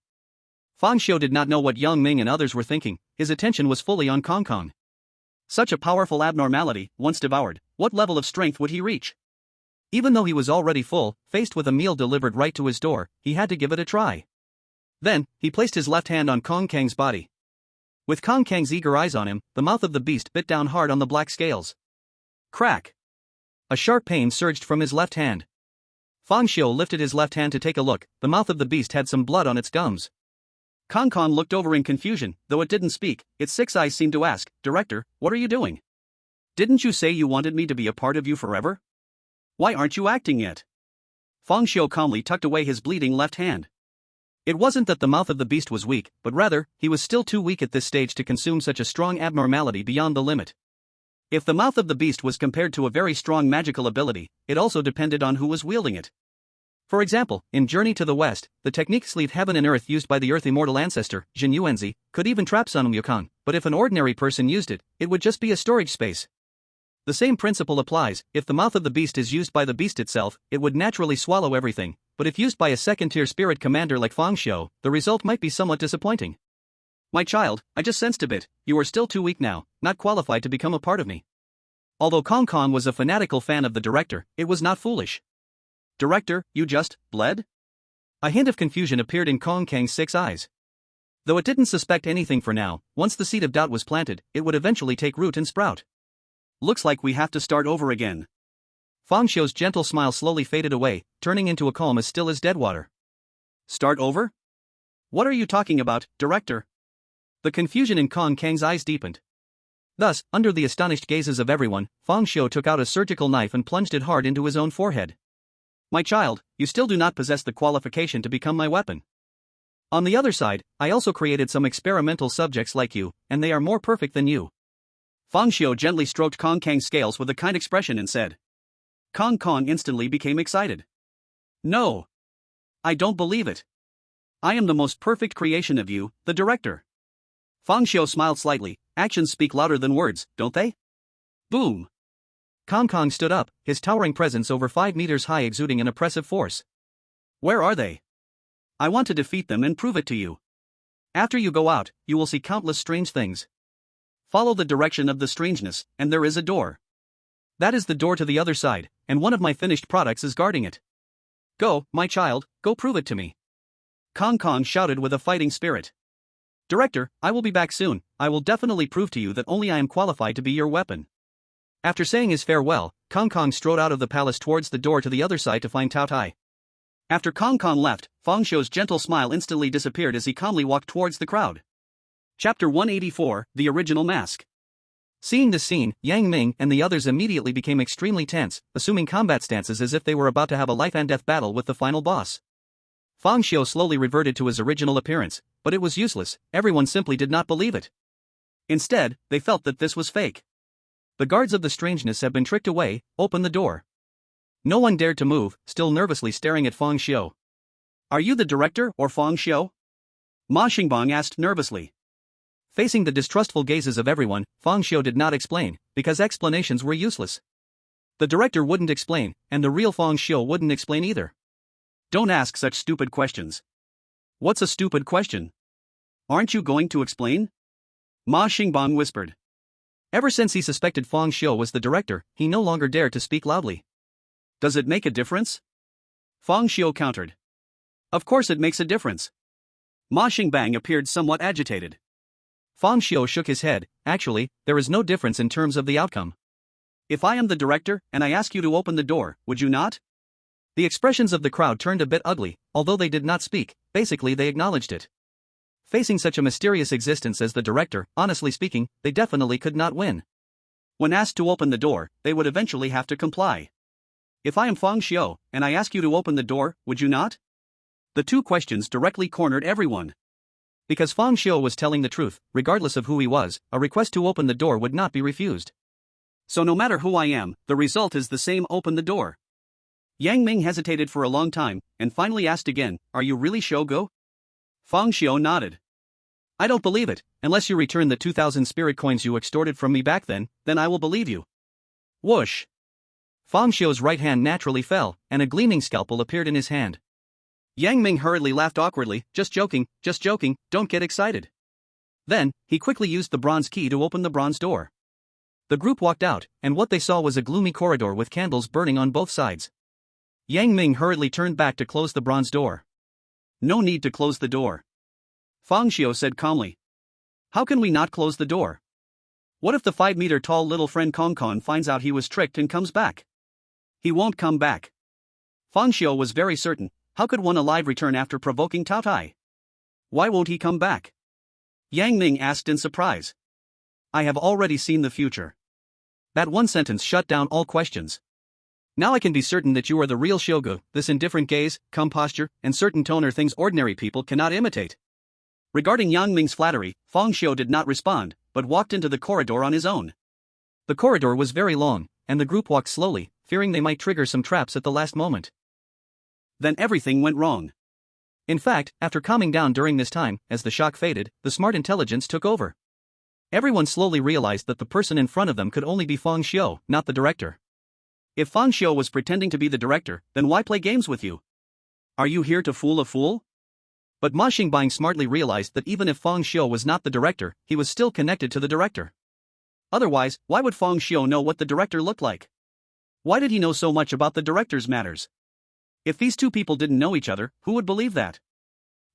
Fang Xiu did not know what Yang Ming and others were thinking, his attention was fully on Kong Kong. Such a powerful abnormality, once devoured, what level of strength would he reach? Even though he was already full, faced with a meal delivered right to his door, he had to give it a try. Then, he placed his left hand on Kong Kong's body. With Kong Kong's eager eyes on him, the mouth of the beast bit down hard on the black scales. Crack! A sharp pain surged from his left hand. Fang Xiu lifted his left hand to take a look, the mouth of the beast had some blood on its gums. Kong Kong looked over in confusion, though it didn't speak, its 6 eyes seemed to ask, Director, what are you doing? Didn't you say you wanted me to be a part of you forever? Why aren't you acting yet? Fang Xiu calmly tucked away his bleeding left hand. It wasn't that the mouth of the beast was weak, but rather, he was still too weak at this stage to consume such a strong abnormality beyond the limit. If the mouth of the beast was compared to a very strong magical ability, it also depended on who was wielding it. For example, in Journey to the West, the technique Sleeve Heaven and Earth used by the Earth Immortal ancestor, Jin Yuanzi, could even trap Sun Wukong, but if an ordinary person used it, it would just be a storage space. The same principle applies, if the mouth of the beast is used by the beast itself, it would naturally swallow everything, but if used by a second-tier spirit commander like Fang Xiu, the result might be somewhat disappointing. My child, I just sensed a bit, you are still too weak now, not qualified to become a part of me. Although Kong Kong was a fanatical fan of the director, it was not foolish. Director, you just bled? A hint of confusion appeared in Kong Kong's 6 eyes. Though it didn't suspect anything for now, once the seed of doubt was planted, it would eventually take root and sprout. Looks like we have to start over again. Fang Xiu's gentle smile slowly faded away, turning into a calm as still as dead water. Start over? What are you talking about, Director? The confusion in Kong Kong's eyes deepened. Thus, under the astonished gazes of everyone, Fang Xiu took out a surgical knife and plunged it hard into his own forehead. My child, you still do not possess the qualification to become my weapon. On the other side, I also created some experimental subjects like you, and they are more perfect than you. Fang Xiu gently stroked Kong Kang's scales with a kind expression and said. Kong Kong instantly became excited. No. I don't believe it. I am the most perfect creation of you, the director. Fang Xiu smiled slightly. Actions speak louder than words, don't they? Boom. Kong Kong stood up, his towering presence over 5 meters high exuding an oppressive force. Where are they? I want to defeat them and prove it to you. After you go out, you will see countless strange things. Follow the direction of the strangeness, and there is a door. That is the door to the other side, and one of my finished products is guarding it. Go, my child, go prove it to me. Kong Kong shouted with a fighting spirit. Director, I will be back soon. I will definitely prove to you that only I am qualified to be your weapon. After saying his farewell, Kong Kong strode out of the palace towards the door to the other side to find Tao Tai. After Kong Kong left, Fang Xiu's gentle smile instantly disappeared as he calmly walked towards the crowd. Chapter 184, The Original Mask. Seeing this scene, Yang Ming and the others immediately became extremely tense, assuming combat stances as if they were about to have a life-and-death battle with the final boss. Fang Xiu slowly reverted to his original appearance, but it was useless, everyone simply did not believe it. Instead, they felt that this was fake. The guards of the strangeness have been tricked away, open the door. No one dared to move, still nervously staring at Fang Xiu. Are you the director or Fang Xiu? Ma Xingbang asked nervously. Facing the distrustful gazes of everyone, Fang Xiu did not explain, because explanations were useless. The director wouldn't explain, and the real Fang Xiu wouldn't explain either. Don't ask such stupid questions. What's a stupid question? Aren't you going to explain? Ma Xingbang whispered. Ever since he suspected Fang Xiu was the director, he no longer dared to speak loudly. Does it make a difference? Fang Xiu countered. Of course it makes a difference. Ma Xingbang appeared somewhat agitated. Fang Xiu shook his head. Actually, there is no difference in terms of the outcome. If I am the director, and I ask you to open the door, would you not? The expressions of the crowd turned a bit ugly, although they did not speak, basically they acknowledged it. Facing such a mysterious existence as the director, honestly speaking, they definitely could not win. When asked to open the door, they would eventually have to comply. If I am Fang Xiu, and I ask you to open the door, would you not? The two questions directly cornered everyone. Because Fang Xiu was telling the truth, regardless of who he was, a request to open the door would not be refused. So no matter who I am, the result is the same: open the door. Yang Ming hesitated for a long time, and finally asked again, are you really Shogo? Fang Xiu nodded. I don't believe it, unless you return the 2,000 spirit coins you extorted from me back then I will believe you. Whoosh! Fang Xiu's right hand naturally fell, and a gleaming scalpel appeared in his hand. Yang Ming hurriedly laughed awkwardly, just joking, don't get excited. Then, he quickly used the bronze key to open the bronze door. The group walked out, and what they saw was a gloomy corridor with candles burning on both sides. Yang Ming hurriedly turned back to close the bronze door. No need to close the door. Fang Xiu said calmly. How can we not close the door? What if the 5-meter-tall little friend Kong Kong finds out he was tricked and comes back? He won't come back. Fang Xiu was very certain. How could one alive return after provoking Tao Tai? Why won't he come back? Yang Ming asked in surprise. I have already seen the future. That one sentence shut down all questions. Now I can be certain that you are the real Shogu. This indifferent gaze, calm posture, and certain tone are things ordinary people cannot imitate. Regarding Yang Ming's flattery, Fang Xiu did not respond, but walked into the corridor on his own. The corridor was very long, and the group walked slowly, fearing they might trigger some traps at the last moment. Then everything went wrong. In fact, after calming down during this time, as the shock faded, the smart intelligence took over. Everyone slowly realized that the person in front of them could only be Fang Xiu, not the director. If Fang Xiu was pretending to be the director, then why play games with you? Are you here to fool a fool? But Ma Xingbang smartly realized that even if Fang Xiu was not the director, he was still connected to the director. Otherwise, why would Fang Xiu know what the director looked like? Why did he know so much about the director's matters? If these two people didn't know each other, who would believe that?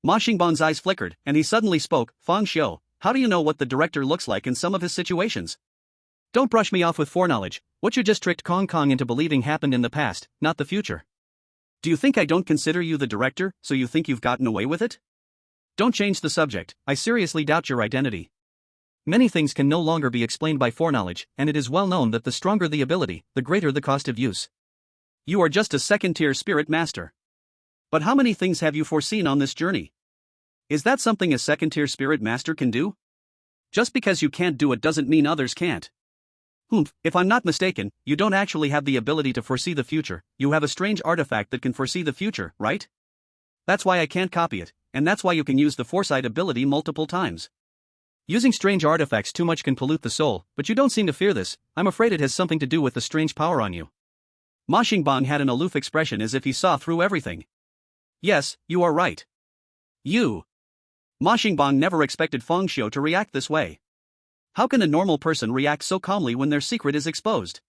Ma Xingbang's eyes flickered, and he suddenly spoke. Fang Xiu, how do you know what the director looks like in some of his situations? Don't brush me off with foreknowledge. What you just tricked Kong Kong into believing happened in the past, not the future. Do you think I don't consider you the director, so you think you've gotten away with it? Don't change the subject. I seriously doubt your identity. Many things can no longer be explained by foreknowledge, and it is well known that the stronger the ability, the greater the cost of use. You are just a second-tier spirit master. But how many things have you foreseen on this journey? Is that something a second-tier spirit master can do? Just because you can't do it doesn't mean others can't. If I'm not mistaken, you don't actually have the ability to foresee the future, you have a strange artifact that can foresee the future, right? That's why I can't copy it, and that's why you can use the foresight ability multiple times. Using strange artifacts too much can pollute the soul, but you don't seem to fear this. I'm afraid it has something to do with the strange power on you. Ma Xingbang had an aloof expression as if he saw through everything. Yes, you are right. You. Ma Xingbang never expected Feng Xiu to react this way. How can a normal person react so calmly when their secret is exposed?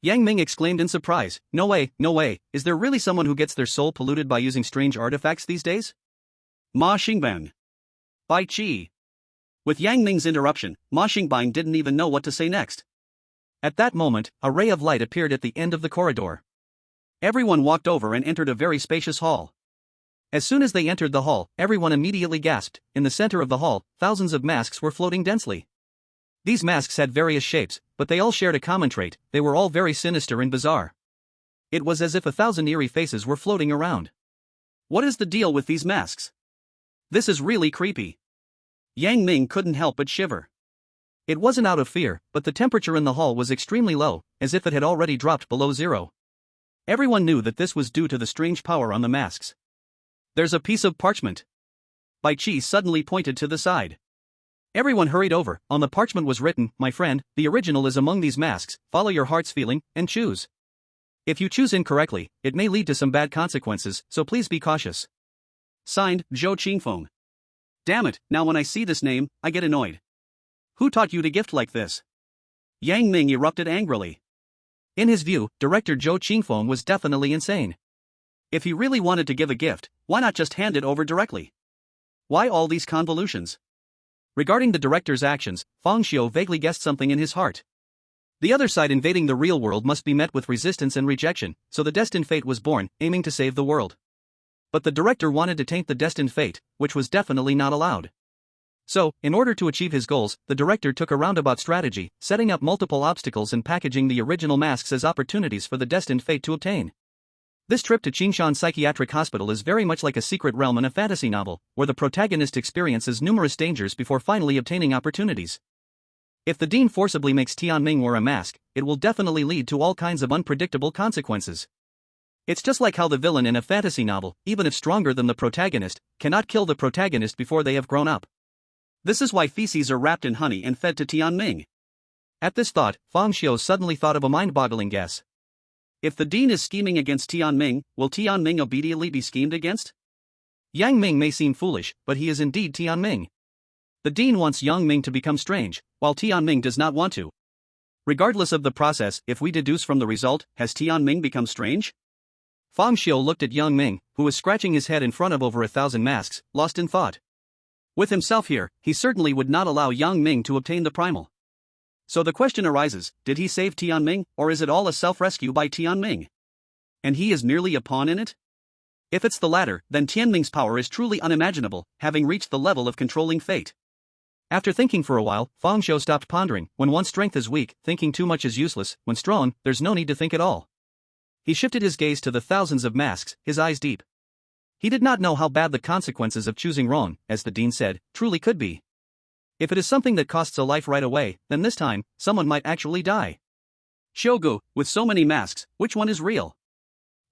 Yang Ming exclaimed in surprise, no way, is there really someone who gets their soul polluted by using strange artifacts these days? Ma Xingbang. Bai Qi. With Yang Ming's interruption, Ma Xingbang didn't even know what to say next. At that moment, a ray of light appeared at the end of the corridor. Everyone walked over and entered a very spacious hall. As soon as they entered the hall, everyone immediately gasped. In the center of the hall, thousands of masks were floating densely. These masks had various shapes, but they all shared a common trait: they were all very sinister and bizarre. It was as if 1,000 eerie faces were floating around. What is the deal with these masks? This is really creepy. Yang Ming couldn't help but shiver. It wasn't out of fear, but the temperature in the hall was extremely low, as if it had already dropped below zero. Everyone knew that this was due to the strange power on the masks. There's a piece of parchment. Bai Qi suddenly pointed to the side. Everyone hurried over. On the parchment was written, my friend, the original is among these masks, follow your heart's feeling, and choose. If you choose incorrectly, it may lead to some bad consequences, so please be cautious. Signed, Zhou Qingfeng. Damn it, now when I see this name, I get annoyed. Who taught you to gift like this? Yang Ming erupted angrily. In his view, director Zhou Qingfeng was definitely insane. If he really wanted to give a gift, why not just hand it over directly? Why all these convolutions? Regarding the director's actions, Feng Xiu vaguely guessed something in his heart. The other side invading the real world must be met with resistance and rejection, so the destined fate was born, aiming to save the world. But the director wanted to taint the destined fate, which was definitely not allowed. So, in order to achieve his goals, the director took a roundabout strategy, setting up multiple obstacles and packaging the original masks as opportunities for the destined fate to obtain. This trip to Qingshan Psychiatric Hospital is very much like a secret realm in a fantasy novel, where the protagonist experiences numerous dangers before finally obtaining opportunities. If the dean forcibly makes Tianming wear a mask, it will definitely lead to all kinds of unpredictable consequences. It's just like how the villain in a fantasy novel, even if stronger than the protagonist, cannot kill the protagonist before they have grown up. This is why feces are wrapped in honey and fed to Tianming. At this thought, Feng Xiu suddenly thought of a mind-boggling guess. If the dean is scheming against Tianming, will Tianming obediently be schemed against? Yang Ming may seem foolish, but he is indeed Tianming. The dean wants Yang Ming to become strange, while Tianming does not want to. Regardless of the process, if we deduce from the result, has Tianming become strange? Feng Xiu looked at Yang Ming, who was scratching his head in front of over 1,000 masks, lost in thought. With himself here, he certainly would not allow Yang Ming to obtain the primal. So the question arises, did he save Tianming, or is it all a self-rescue by Tianming? And he is merely a pawn in it? If it's the latter, then Tianming's power is truly unimaginable, having reached the level of controlling fate. After thinking for a while, Feng Xiu stopped pondering. When one's strength is weak, thinking too much is useless. When strong, there's no need to think at all. He shifted his gaze to the thousands of masks, his eyes deep. He did not know how bad the consequences of choosing wrong, as the dean said, truly could be. If it is something that costs a life right away, then this time, someone might actually die. Shogu, with so many masks, which one is real?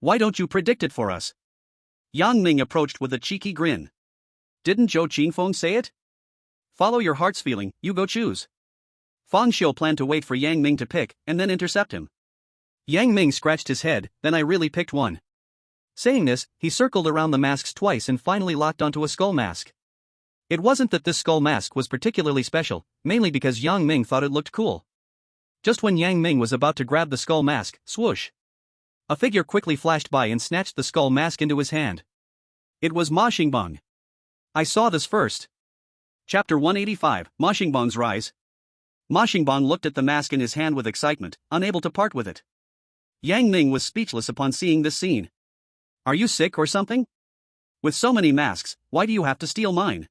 Why don't you predict it for us? Yang Ming approached with a cheeky grin. Didn't Zhou Qingfeng say it? Follow your heart's feeling, you go choose. Feng Xiu planned to wait for Yang Ming to pick, and then intercept him. Yang Ming scratched his head, then I really picked one. Saying this, he circled around the masks twice and finally locked onto a skull mask. It wasn't that this skull mask was particularly special, mainly because Yang Ming thought it looked cool. Just when Yang Ming was about to grab the skull mask, swoosh! A figure quickly flashed by and snatched the skull mask into his hand. It was Ma Xingbang. I saw this first. Chapter 185, Ma Xingbang's Rise. Ma Xingbang looked at the mask in his hand with excitement, unable to part with it. Yang Ming was speechless upon seeing this scene. Are you sick or something? With so many masks, why do you have to steal mine?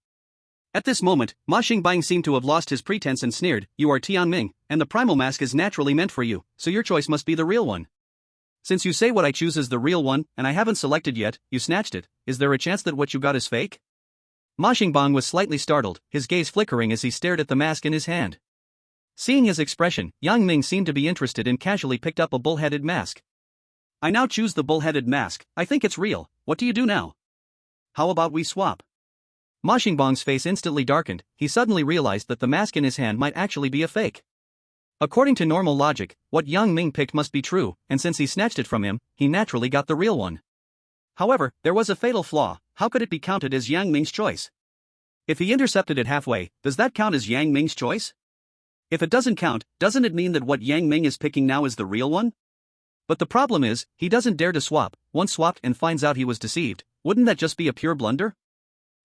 At this moment, Ma Xingbang seemed to have lost his pretense and sneered, you are Tianming, and the primal mask is naturally meant for you, so your choice must be the real one. Since you say what I choose is the real one, and I haven't selected yet, you snatched it, is there a chance that what you got is fake? Ma Xingbang was slightly startled, his gaze flickering as he stared at the mask in his hand. Seeing his expression, Yang Ming seemed to be interested and casually picked up a bull-headed mask. I now choose the bull-headed mask, I think it's real, what do you do now? How about we swap? Ma Xingbang's face instantly darkened, he suddenly realized that the mask in his hand might actually be a fake. According to normal logic, what Yang Ming picked must be true, and since he snatched it from him, he naturally got the real one. However, there was a fatal flaw, how could it be counted as Yang Ming's choice? If he intercepted it halfway, does that count as Yang Ming's choice? If it doesn't count, doesn't it mean that what Yang Ming is picking now is the real one? But the problem is, he doesn't dare to swap, once swapped and finds out he was deceived, wouldn't that just be a pure blunder?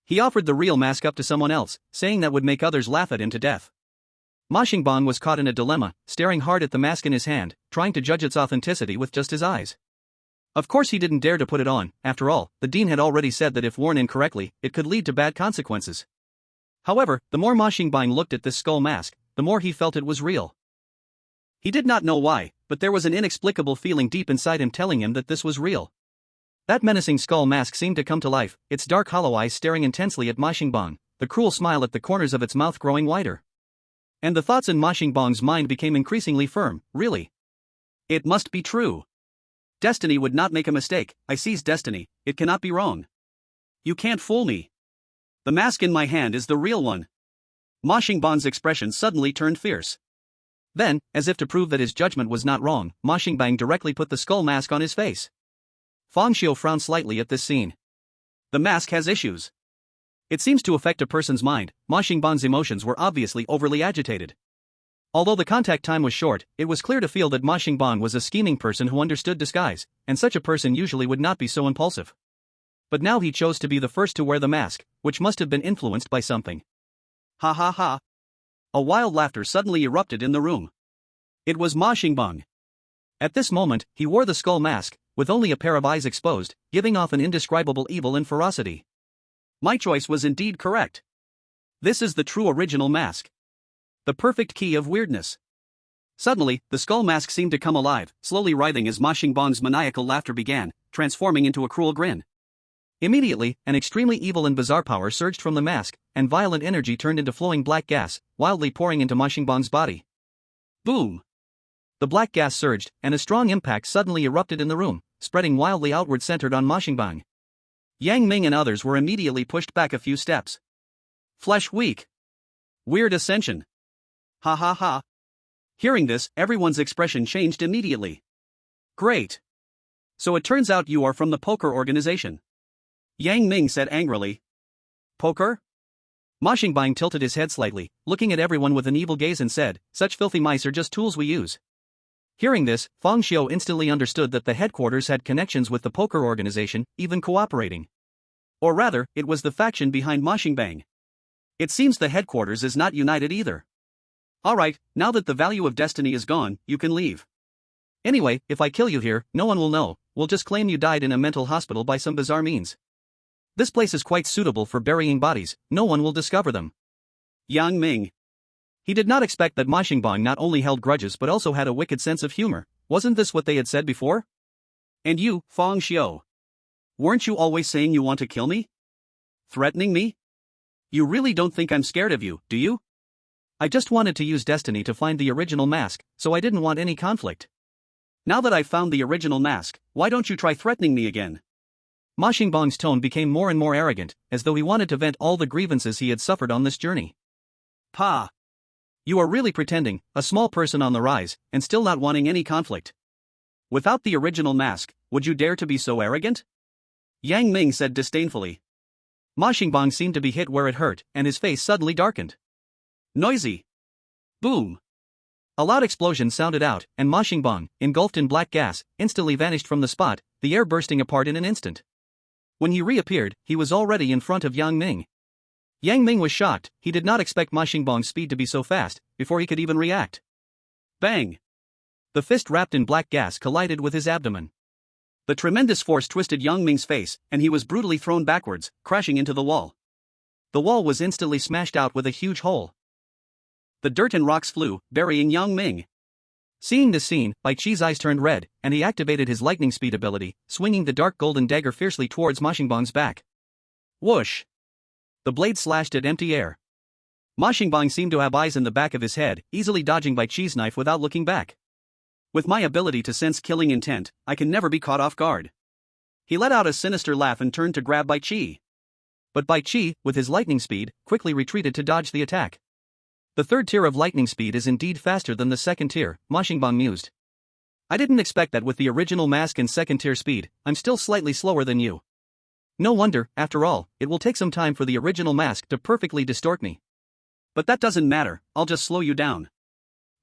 He offered the real mask up to someone else, saying that would make others laugh at him to death. Ma Xingbang was caught in a dilemma, staring hard at the mask in his hand, trying to judge its authenticity with just his eyes. Of course he didn't dare to put it on, after all, the dean had already said that if worn incorrectly, it could lead to bad consequences. However, the more Ma Xingbang looked at this skull mask, the more he felt it was real. He did not know why, but there was an inexplicable feeling deep inside him telling him that this was real. That menacing skull mask seemed to come to life, its dark hollow eyes staring intensely at Ma Xingbang, the cruel smile at the corners of its mouth growing wider. And the thoughts in Ma Xingbang's mind became increasingly firm, really. It must be true. Destiny would not make a mistake, I seize destiny, it cannot be wrong. You can't fool me. The mask in my hand is the real one. Ma Xingbang's expression suddenly turned fierce. Then, as if to prove that his judgment was not wrong, Ma Xingbang directly put the skull mask on his face. Fang Xiu frowned slightly at this scene. The mask has issues. It seems to affect a person's mind. Ma Xingbang's emotions were obviously overly agitated. Although the contact time was short, it was clear to feel that Ma Xingbang was a scheming person who understood disguise, and such a person usually would not be so impulsive. But now he chose to be the first to wear the mask, which must have been influenced by something. Ha ha ha. A wild laughter suddenly erupted in the room. It was Ma Xingbang. At this moment, he wore the skull mask, with only a pair of eyes exposed, giving off an indescribable evil and ferocity. My choice was indeed correct. This is the true original mask. The perfect key of weirdness. Suddenly, the skull mask seemed to come alive, slowly writhing as Ma Xingbang's maniacal laughter began, transforming into a cruel grin. Immediately, an extremely evil and bizarre power surged from the mask, and violent energy turned into flowing black gas, wildly pouring into Ma Xingbang's body. Boom! The black gas surged, and a strong impact suddenly erupted in the room, spreading wildly outward centered on Ma Xingbang. Yang Ming and others were immediately pushed back a few steps. Flesh weak. Weird ascension. Ha ha ha. Hearing this, everyone's expression changed immediately. Great. So it turns out you are from the poker organization. Yang Ming said angrily. Poker? Ma Xingbang tilted his head slightly, looking at everyone with an evil gaze and said, such filthy mice are just tools we use. Hearing this, Fang Xiu instantly understood that the headquarters had connections with the poker organization, even cooperating. Or rather, it was the faction behind Ma Xingbang. It seems the headquarters is not united either. Alright, now that the value of destiny is gone, you can leave. Anyway, if I kill you here, no one will know, we'll just claim you died in a mental hospital by some bizarre means. This place is quite suitable for burying bodies, no one will discover them. Yang Ming. He did not expect that Ma Xingbang not only held grudges but also had a wicked sense of humor, wasn't this what they had said before? And you, Fang Xiu. Weren't you always saying you want to kill me? Threatening me? You really don't think I'm scared of you, do you? I just wanted to use destiny to find the original mask, so I didn't want any conflict. Now that I've found the original mask, why don't you try threatening me again? Ma Xingbang's tone became more and more arrogant, as though he wanted to vent all the grievances he had suffered on this journey. Pa! You are really pretending, a small person on the rise, and still not wanting any conflict. Without the original mask, would you dare to be so arrogant? Yang Ming said disdainfully. Ma Xingbang seemed to be hit where it hurt, and his face suddenly darkened. Noisy. Boom. A loud explosion sounded out, and Ma Xingbang, engulfed in black gas, instantly vanished from the spot, the air bursting apart in an instant. When he reappeared, he was already in front of Yang Ming. Yang Ming was shocked, he did not expect Ma Xingbang's speed to be so fast, before he could even react. Bang! The fist wrapped in black gas collided with his abdomen. The tremendous force twisted Yang Ming's face, and he was brutally thrown backwards, crashing into the wall. The wall was instantly smashed out with a huge hole. The dirt and rocks flew, burying Yang Ming. Seeing this scene, Bai Chi's eyes turned red, and he activated his lightning speed ability, swinging the dark golden dagger fiercely towards Ma Xingbang's back. Whoosh! The blade slashed at empty air. Ma Xingbang seemed to have eyes in the back of his head, easily dodging Bai Chi's knife without looking back. With my ability to sense killing intent, I can never be caught off guard. He let out a sinister laugh and turned to grab Bai Chi. But Bai Chi, with his lightning speed, quickly retreated to dodge the attack. The third tier of lightning speed is indeed faster than the second tier, Ma Xingbang mused. I didn't expect that with the original mask and second tier speed, I'm still slightly slower than you. No wonder, after all, it will take some time for the original mask to perfectly distort me. But that doesn't matter, I'll just slow you down.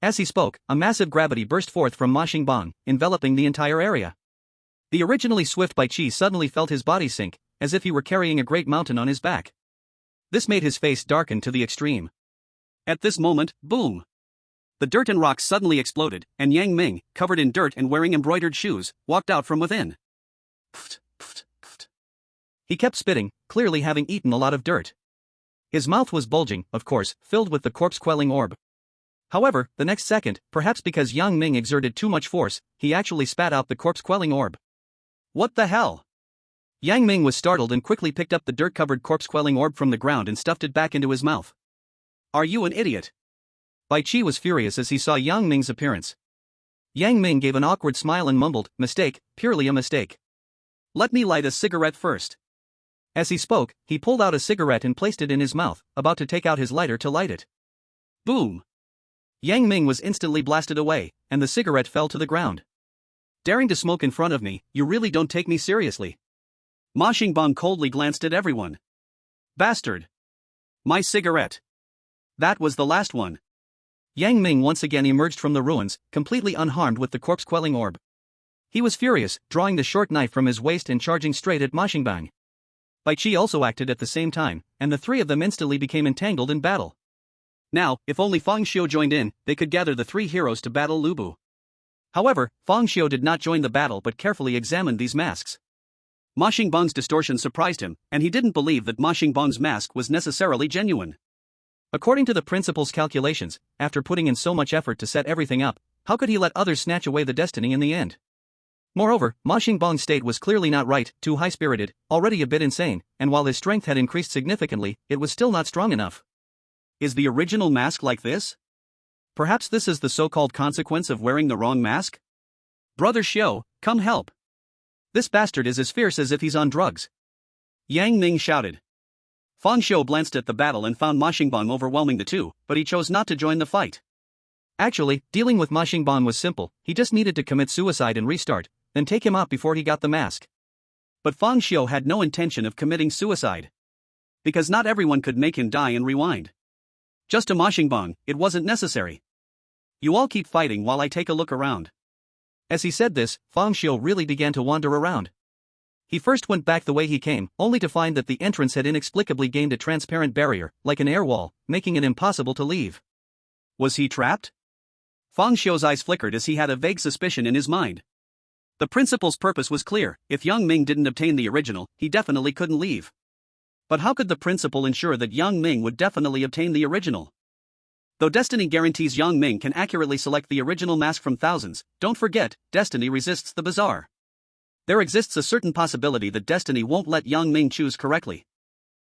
As he spoke, a massive gravity burst forth from Ma Xingbang, enveloping the entire area. The originally swift Bai Chi suddenly felt his body sink, as if he were carrying a great mountain on his back. This made his face darken to the extreme. At this moment, boom! The dirt and rocks suddenly exploded, and Yang Ming, covered in dirt and wearing embroidered shoes, walked out from within. Pft, pft, pft. He kept spitting, clearly having eaten a lot of dirt. His mouth was bulging, of course, filled with the corpse-quelling orb. However, the next second, perhaps because Yang Ming exerted too much force, he actually spat out the corpse-quelling orb. What the hell? Yang Ming was startled and quickly picked up the dirt-covered corpse-quelling orb from the ground and stuffed it back into his mouth. Are you an idiot? Bai Chi was furious as he saw Yang Ming's appearance. Yang Ming gave an awkward smile and mumbled, "Mistake, purely a mistake. Let me light a cigarette first." As he spoke, he pulled out a cigarette and placed it in his mouth, about to take out his lighter to light it. Boom! Yang Ming was instantly blasted away, and the cigarette fell to the ground. Daring to smoke in front of me, you really don't take me seriously. Ma Xingbang coldly glanced at everyone. Bastard! My cigarette! That was the last one. Yang Ming once again emerged from the ruins, completely unharmed with the corpse-quelling orb. He was furious, drawing the short knife from his waist and charging straight at Ma Xingbang. Bai Chi also acted at the same time, and the three of them instantly became entangled in battle. Now, if only Fang Xiu joined in, they could gather the three heroes to battle Lu Bu. However, Fang Xiu did not join the battle but carefully examined these masks. Ma Xingbang's distortion surprised him, and he didn't believe that Ma Xingbang's mask was necessarily genuine. According to the principal's calculations, after putting in so much effort to set everything up, how could he let others snatch away the destiny in the end? Moreover, Ma Xingbang's state was clearly not right, too high-spirited, already a bit insane, and while his strength had increased significantly, it was still not strong enough. Is the original mask like this? Perhaps this is the so-called consequence of wearing the wrong mask? Brother Xiu, come help. This bastard is as fierce as if he's on drugs. Yang Ming shouted. Fang Xiu glanced at the battle and found Ma Xingbang overwhelming the two, but he chose not to join the fight. Actually, dealing with Ma Xingbang was simple, he just needed to commit suicide and restart, then take him out before he got the mask. But Fang Xiu had no intention of committing suicide. Because not everyone could make him die and rewind. Just to Ma Xingbang, it wasn't necessary. You all keep fighting while I take a look around. As he said this, Fang Xiu really began to wander around. He first went back the way he came, only to find that the entrance had inexplicably gained a transparent barrier, like an air wall, making it impossible to leave. Was he trapped? Fang Xiu's eyes flickered as he had a vague suspicion in his mind. The principal's purpose was clear, if Yang Ming didn't obtain the original, he definitely couldn't leave. But how could the principal ensure that Yang Ming would definitely obtain the original? Though Destiny guarantees Yang Ming can accurately select the original mask from thousands, don't forget, Destiny resists the bizarre. There exists a certain possibility that Destiny won't let Yang Ming choose correctly.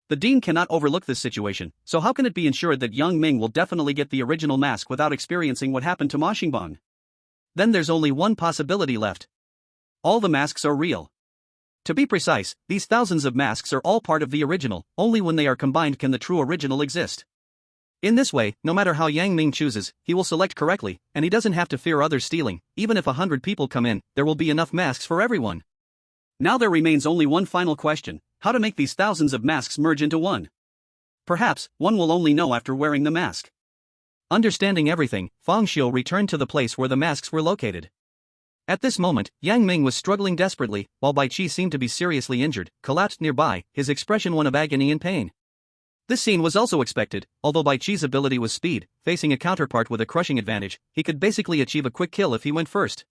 The Dean cannot overlook this situation, so how can it be ensured that Yang Ming will definitely get the original mask without experiencing what happened to Ma Xingbang? Then there's only one possibility left. All the masks are real. To be precise, these thousands of masks are all part of the original, only when they are combined can the true original exist. In this way, no matter how Yang Ming chooses, he will select correctly, and he doesn't have to fear others stealing. Even if 100 people come in, there will be enough masks for everyone. Now there remains only one final question, how to make these thousands of masks merge into one. Perhaps, one will only know after wearing the mask. Understanding everything, Fang Xiu returned to the place where the masks were located. At this moment, Yang Ming was struggling desperately, while Bai Chi seemed to be seriously injured, collapsed nearby, his expression one of agony and pain. This scene was also expected, although Bai Chi's ability was speed, facing a counterpart with a crushing advantage, he could basically achieve a quick kill if he went first.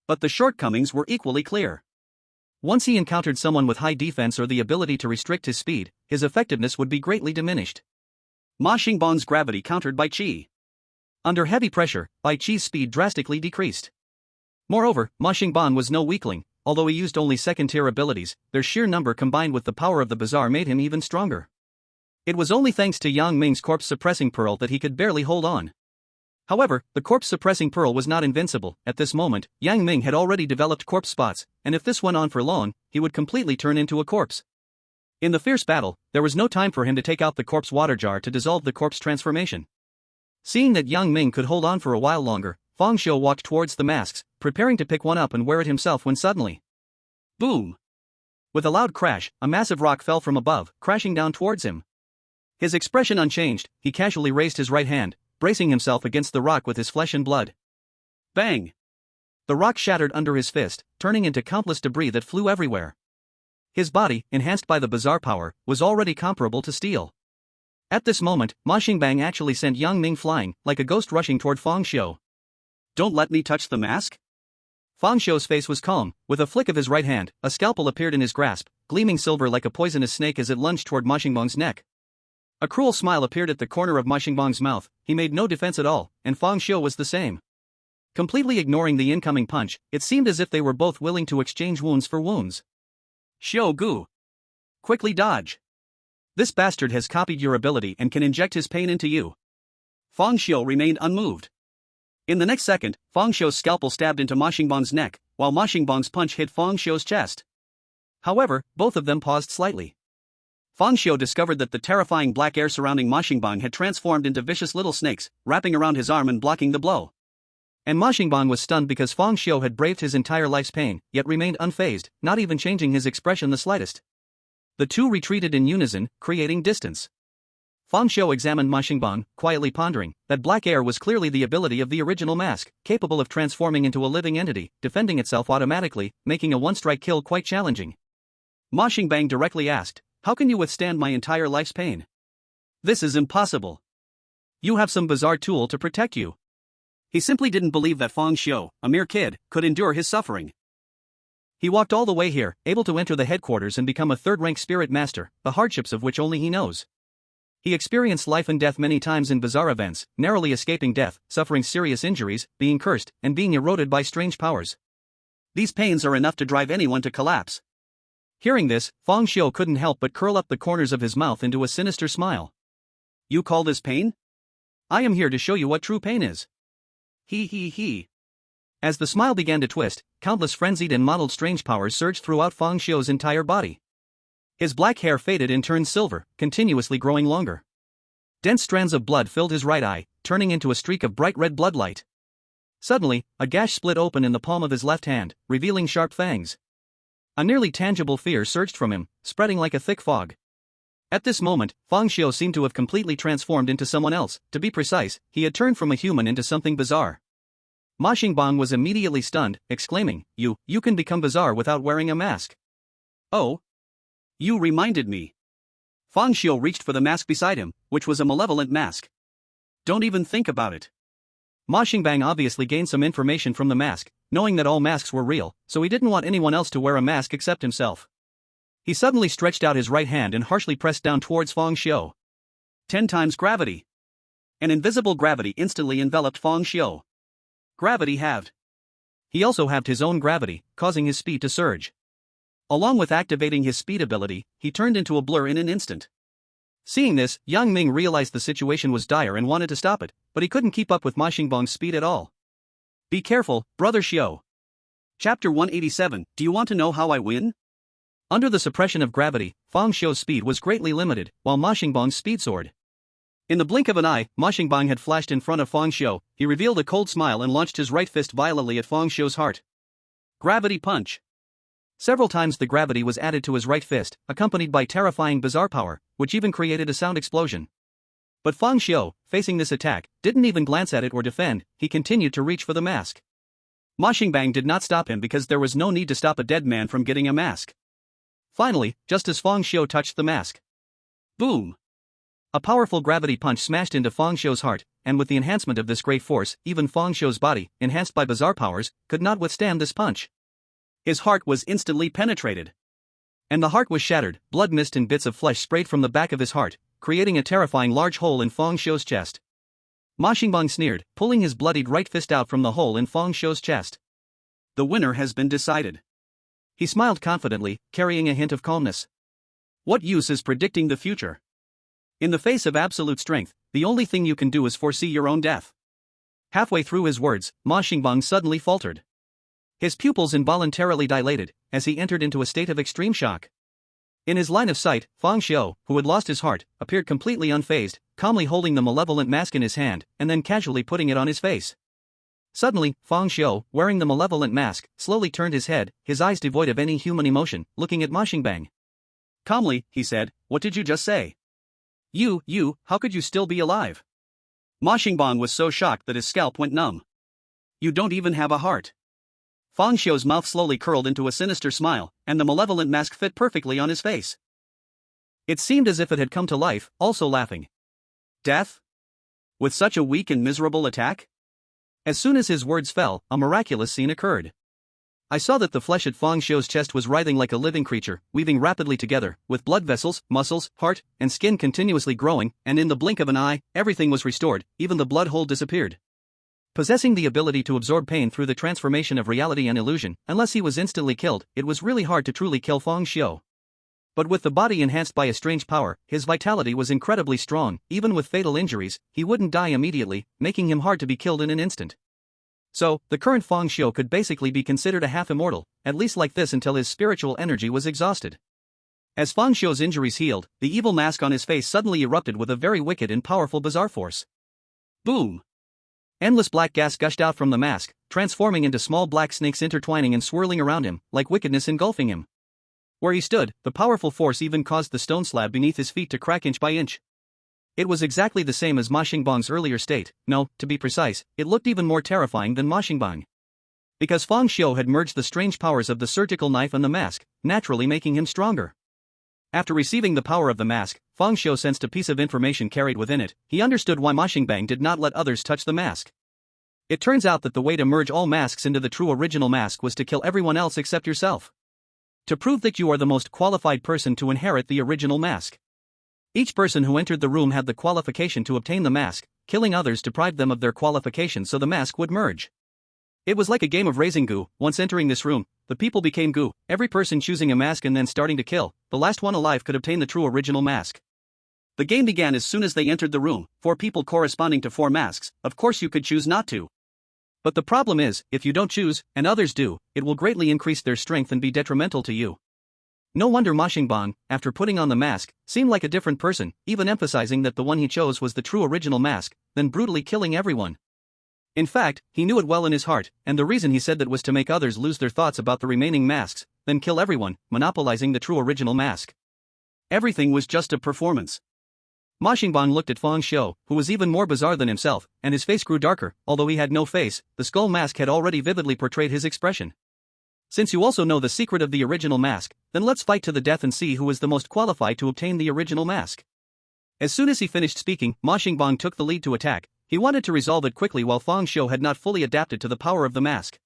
But the shortcomings were equally clear. Once he encountered someone with high defense or the ability to restrict his speed, his effectiveness would be greatly diminished. Ma Xingbang's gravity countered Bai Chi. Under heavy pressure, Bai Chi's speed drastically decreased. Moreover, Ma Xingban was no weakling, although he used only second-tier abilities, their sheer number combined with the power of the bazaar made him even stronger. It was only thanks to Yang Ming's corpse-suppressing pearl that he could barely hold on. However, the corpse-suppressing pearl was not invincible. At this moment, Yang Ming had already developed corpse spots, and if this went on for long, he would completely turn into a corpse. In the fierce battle, there was no time for him to take out the corpse water jar to dissolve the corpse transformation. Seeing that Yang Ming could hold on for a while longer, Fang Xiu walked towards the masks, preparing to pick one up and wear it himself when suddenly, boom! With a loud crash, a massive rock fell from above, crashing down towards him. His expression unchanged, he casually raised his right hand, bracing himself against the rock with his flesh and blood. Bang! The rock shattered under his fist, turning into countless debris that flew everywhere. His body, enhanced by the bazaar power, was already comparable to steel. At this moment, Ma Xingbang actually sent Yang Ming flying, like a ghost rushing toward Fang Xiu. Don't let me touch the mask? Fang Xiu's face was calm. With a flick of his right hand, a scalpel appeared in his grasp, gleaming silver like a poisonous snake as it lunged toward Ma Xingbang's neck. A cruel smile appeared at the corner of Ma Xingbang's mouth. He made no defense at all, and Fang Xiu was the same. Completely ignoring the incoming punch, it seemed as if they were both willing to exchange wounds for wounds. Xiu Gu! Quickly dodge! This bastard has copied your ability and can inject his pain into you. Fang Xiu remained unmoved. In the next second, Fang Xiu's scalpel stabbed into Ma Xingbang's neck, while Ma Xingbang's punch hit Fang Xiu's chest. However, both of them paused slightly. Fang Xiu discovered that the terrifying black air surrounding Ma Xingbang had transformed into vicious little snakes, wrapping around his arm and blocking the blow. And Ma Xingbang was stunned because Fang Xiu had braved his entire life's pain, yet remained unfazed, not even changing his expression the slightest. The two retreated in unison, creating distance. Fang Xiu examined Ma Xingbang, quietly pondering that black air was clearly the ability of the original mask, capable of transforming into a living entity, defending itself automatically, making a one-strike kill quite challenging. Ma Xingbang directly asked, "How can you withstand my entire life's pain? This is impossible. You have some bizarre tool to protect you." He simply didn't believe that Fang Xiu, a mere kid, could endure his suffering. He walked all the way here, able to enter the headquarters and become a third-rank spirit master, the hardships of which only he knows. He experienced life and death many times in bizarre events, narrowly escaping death, suffering serious injuries, being cursed, and being eroded by strange powers. These pains are enough to drive anyone to collapse. Hearing this, Fang Xiu couldn't help but curl up the corners of his mouth into a sinister smile. You call this pain? I am here to show you what true pain is. He. As the smile began to twist, countless frenzied and mottled strange powers surged throughout Fang Xiu's entire body. His black hair faded and turned silver, continuously growing longer. Dense strands of blood filled his right eye, turning into a streak of bright red bloodlight. Suddenly, a gash split open in the palm of his left hand, revealing sharp fangs. A nearly tangible fear surged from him, spreading like a thick fog. At this moment, Fang Xiu seemed to have completely transformed into someone else. To be precise, he had turned from a human into something bizarre. Ma Xingbang was immediately stunned, exclaiming, You can become bizarre without wearing a mask. Oh? You reminded me. Fang Xiu reached for the mask beside him, which was a malevolent mask. Don't even think about it. Ma Xingbang obviously gained some information from the mask, knowing that all masks were real, so he didn't want anyone else to wear a mask except himself. He suddenly stretched out his right hand and harshly pressed down towards Fang Xiu. 10 times gravity. An invisible gravity instantly enveloped Fang Xiu. Gravity halved. He also halved his own gravity, causing his speed to surge. Along with activating his speed ability, he turned into a blur in an instant. Seeing this, Yang Ming realized the situation was dire and wanted to stop it, but he couldn't keep up with Ma Xingbang's speed at all. Be careful, Brother Xiu. Chapter 187, Do you want to know how I win? Under the suppression of gravity, Fang Xiu's speed was greatly limited, while Ma Xingbang's speed soared. In the blink of an eye, Ma Xingbang had flashed in front of Fang Xiu. He revealed a cold smile and launched his right fist violently at Fang Xiu's heart. Gravity punch. Several times the gravity was added to his right fist, accompanied by terrifying bizarre power, which even created a sound explosion. But Fang Xiu, facing this attack, didn't even glance at it or defend. He continued to reach for the mask. Ma Xingbang did not stop him because there was no need to stop a dead man from getting a mask. Finally, just as Fang Xiu touched the mask, boom! A powerful gravity punch smashed into Fang Xiu's heart, and with the enhancement of this great force, even Fang Xiu's body, enhanced by bizarre powers, could not withstand this punch. His heart was instantly penetrated. And the heart was shattered, blood mist and bits of flesh sprayed from the back of his heart, creating a terrifying large hole in Fang Xiu's chest. Ma Xingbang sneered, pulling his bloodied right fist out from the hole in Fang Xiu's chest. The winner has been decided. He smiled confidently, carrying a hint of calmness. What use is predicting the future? In the face of absolute strength, the only thing you can do is foresee your own death. Halfway through his words, Ma Xingbang suddenly faltered. His pupils involuntarily dilated, as he entered into a state of extreme shock. In his line of sight, Fang Xiu, who had lost his heart, appeared completely unfazed, calmly holding the malevolent mask in his hand, and then casually putting it on his face. Suddenly, Fang Xiu, wearing the malevolent mask, slowly turned his head, his eyes devoid of any human emotion, looking at Ma Xingbang. Calmly, he said, "What did you just say? You, how could you still be alive?" Ma Xingbang was so shocked that his scalp went numb. "You don't even have a heart." Fang Xiu's mouth slowly curled into a sinister smile, and the malevolent mask fit perfectly on his face. It seemed as if it had come to life, also laughing. Death? With such a weak and miserable attack? As soon as his words fell, a miraculous scene occurred. I saw that the flesh at Fang Xiu's chest was writhing like a living creature, weaving rapidly together, with blood vessels, muscles, heart, and skin continuously growing, and in the blink of an eye, everything was restored, even the blood hole disappeared. Possessing the ability to absorb pain through the transformation of reality and illusion, unless he was instantly killed, it was really hard to truly kill Fang Xiu. But with the body enhanced by a strange power, his vitality was incredibly strong. Even with fatal injuries, he wouldn't die immediately, making him hard to be killed in an instant. So, the current Fang Xiu could basically be considered a half-immortal, at least like this until his spiritual energy was exhausted. As Fang Xiu's injuries healed, the evil mask on his face suddenly erupted with a very wicked and powerful bizarre force. Boom! Endless black gas gushed out from the mask, transforming into small black snakes intertwining and swirling around him, like wickedness engulfing him. Where he stood, the powerful force even caused the stone slab beneath his feet to crack inch by inch. It was exactly the same as Ma Xingbang's earlier state. No, to be precise, it looked even more terrifying than Ma Xingbang. Because Fang Xiu had merged the strange powers of the surgical knife and the mask, naturally making him stronger. After receiving the power of the mask, Fang Xiu sensed a piece of information carried within it. He understood why Ma Xingbang did not let others touch the mask. It turns out that the way to merge all masks into the true original mask was to kill everyone else except yourself. To prove that you are the most qualified person to inherit the original mask. Each person who entered the room had the qualification to obtain the mask, killing others deprived them of their qualification so the mask would merge. It was like a game of raising goo. Once entering this room, the people became goo, every person choosing a mask and then starting to kill. The last one alive could obtain the true original mask. The game began as soon as they entered the room, 4 people corresponding to 4 masks. Of course you could choose not to. But the problem is, if you don't choose, and others do, it will greatly increase their strength and be detrimental to you. No wonder Ma Xingbang, after putting on the mask, seemed like a different person, even emphasizing that the one he chose was the true original mask, then brutally killing everyone. In fact, he knew it well in his heart, and the reason he said that was to make others lose their thoughts about the remaining masks, then kill everyone, monopolizing the true original mask. Everything was just a performance. Ma Xingbang looked at Fang Xiu, who was even more bizarre than himself, and his face grew darker. Although he had no face, the skull mask had already vividly portrayed his expression. Since you also know the secret of the original mask, then let's fight to the death and see who is the most qualified to obtain the original mask. As soon as he finished speaking, Ma Xingbang took the lead to attack. He wanted to resolve it quickly while Fang Xiu had not fully adapted to the power of the mask.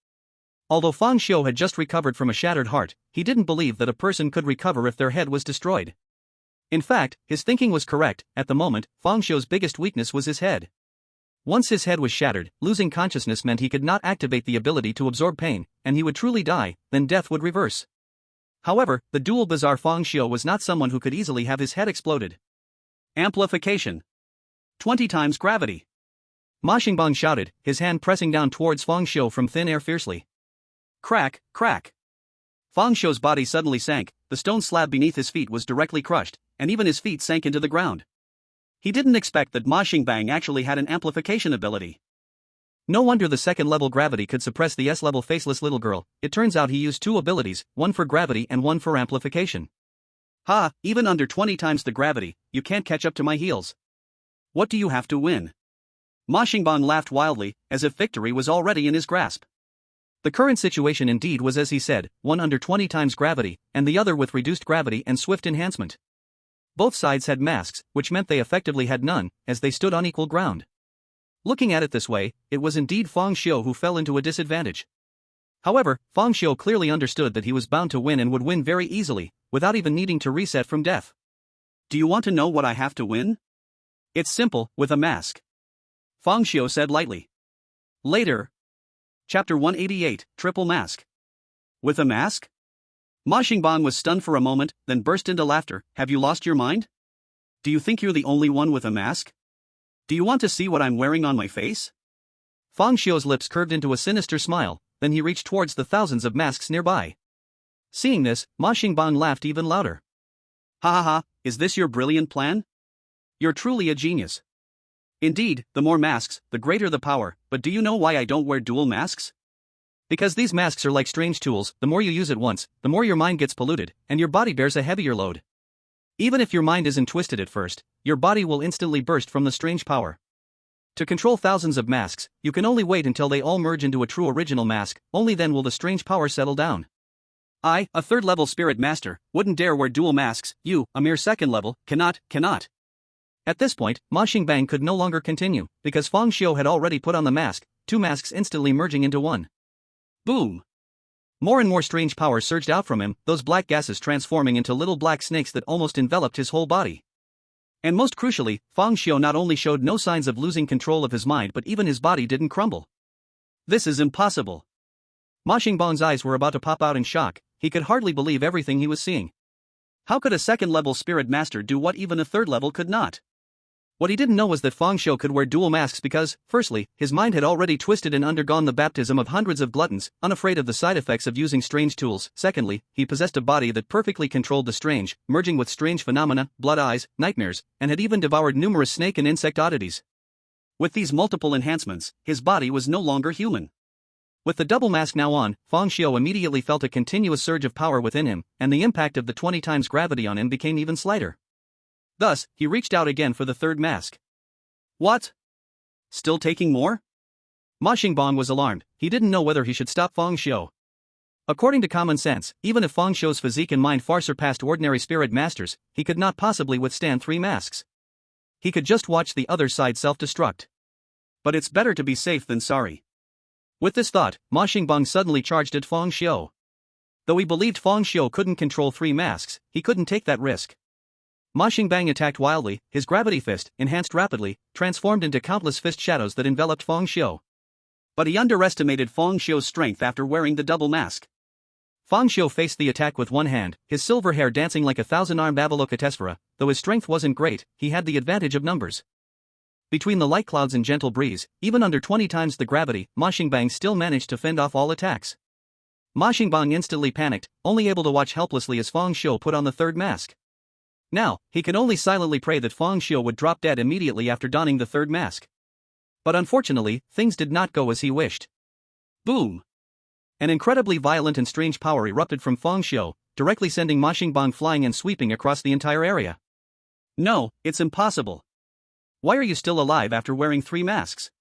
Although Fang Xiu had just recovered from a shattered heart, he didn't believe that a person could recover if their head was destroyed. In fact, his thinking was correct. At the moment, Fang Xiu's biggest weakness was his head. Once his head was shattered, losing consciousness meant he could not activate the ability to absorb pain, and he would truly die, then death would reverse. However, the dual bizarre Fang Xiu was not someone who could easily have his head exploded. Amplification. 20 times gravity. Ma Xingbang shouted, his hand pressing down towards Fang Xiu from thin air fiercely. Crack, crack. Fang Xiu's body suddenly sank, the stone slab beneath his feet was directly crushed, and even his feet sank into the ground. He didn't expect that Ma Xingbang actually had an amplification ability. No wonder the second-level gravity could suppress the S-level faceless little girl. It turns out he used 2 abilities, one for gravity and one for amplification. Ha, even under 20 times the gravity, you can't catch up to my heels. What do you have to win? Ma Xingbang laughed wildly, as if victory was already in his grasp. The current situation indeed was as he said, one under 20 times gravity, and the other with reduced gravity and swift enhancement. Both sides had masks, which meant they effectively had none, as they stood on equal ground. Looking at it this way, it was indeed Fang Xiu who fell into a disadvantage. However, Fang Xiu clearly understood that he was bound to win and would win very easily, without even needing to reset from death. Do you want to know what I have to win? It's simple, with a mask. Fang Xiu said lightly. Later. Chapter 188, Triple Mask. With a mask? Ma Xingbang was stunned for a moment, then burst into laughter. Have you lost your mind? Do you think you're the only one with a mask? Do you want to see what I'm wearing on my face? Fang Xiu's lips curved into a sinister smile, then he reached towards the thousands of masks nearby. Seeing this, Ma Xingbang laughed even louder. Ha ha ha, is this your brilliant plan? You're truly a genius. Indeed, the more masks, the greater the power, but do you know why I don't wear dual masks? Because these masks are like strange tools, the more you use it once, the more your mind gets polluted, and your body bears a heavier load. Even if your mind isn't twisted at first, your body will instantly burst from the strange power. To control thousands of masks, you can only wait until they all merge into a true original mask, only then will the strange power settle down. I, a third-level spirit master, wouldn't dare wear dual masks. You, a mere second level, cannot. At this point, Ma Xingbang could no longer continue, because Fang Xiu had already put on the mask, two masks instantly merging into one. Boom! More and more strange power surged out from him, those black gases transforming into little black snakes that almost enveloped his whole body. And most crucially, Fang Xiu not only showed no signs of losing control of his mind but even his body didn't crumble. This is impossible. Ma Xingbang's eyes were about to pop out in shock, he could hardly believe everything he was seeing. How could a second-level spirit master do what even a third level could not? What he didn't know was that Fang Xiu could wear dual masks because, firstly, his mind had already twisted and undergone the baptism of hundreds of gluttons, unafraid of the side effects of using strange tools. Secondly, he possessed a body that perfectly controlled the strange, merging with strange phenomena, blood eyes, nightmares, and had even devoured numerous snake and insect oddities. With these multiple enhancements, his body was no longer human. With the double mask now on, Fang Xiu immediately felt a continuous surge of power within him, and the impact of the 20 times gravity on him became even slighter. Thus, he reached out again for the third mask. What? Still taking more? Ma Xingbang was alarmed, he didn't know whether he should stop Fang Xiu. According to common sense, even if Fang Xiu's physique and mind far surpassed ordinary spirit masters, he could not possibly withstand 3 masks. He could just watch the other side self-destruct. But it's better to be safe than sorry. With this thought, Ma Xingbang suddenly charged at Fang Xiu. Though he believed Fang Xiu couldn't control 3 masks, he couldn't take that risk. Ma Xingbang attacked wildly, his gravity fist, enhanced rapidly, transformed into countless fist shadows that enveloped Fang Xiu. But he underestimated Fang Xiu's strength after wearing the double mask. Fang Xiu faced the attack with one hand, his silver hair dancing like a thousand-armed Avalokitesvara. Though his strength wasn't great, he had the advantage of numbers. Between the light clouds and gentle breeze, even under 20 times the gravity, Ma Xingbang still managed to fend off all attacks. Ma Xingbang instantly panicked, only able to watch helplessly as Fang Xiu put on the third mask. Now, he could only silently pray that Fang Xiu would drop dead immediately after donning the third mask. But unfortunately, things did not go as he wished. Boom! An incredibly violent and strange power erupted from Fang Xiu, directly sending Ma Xingbang flying and sweeping across the entire area. No, it's impossible. Why are you still alive after wearing 3 masks?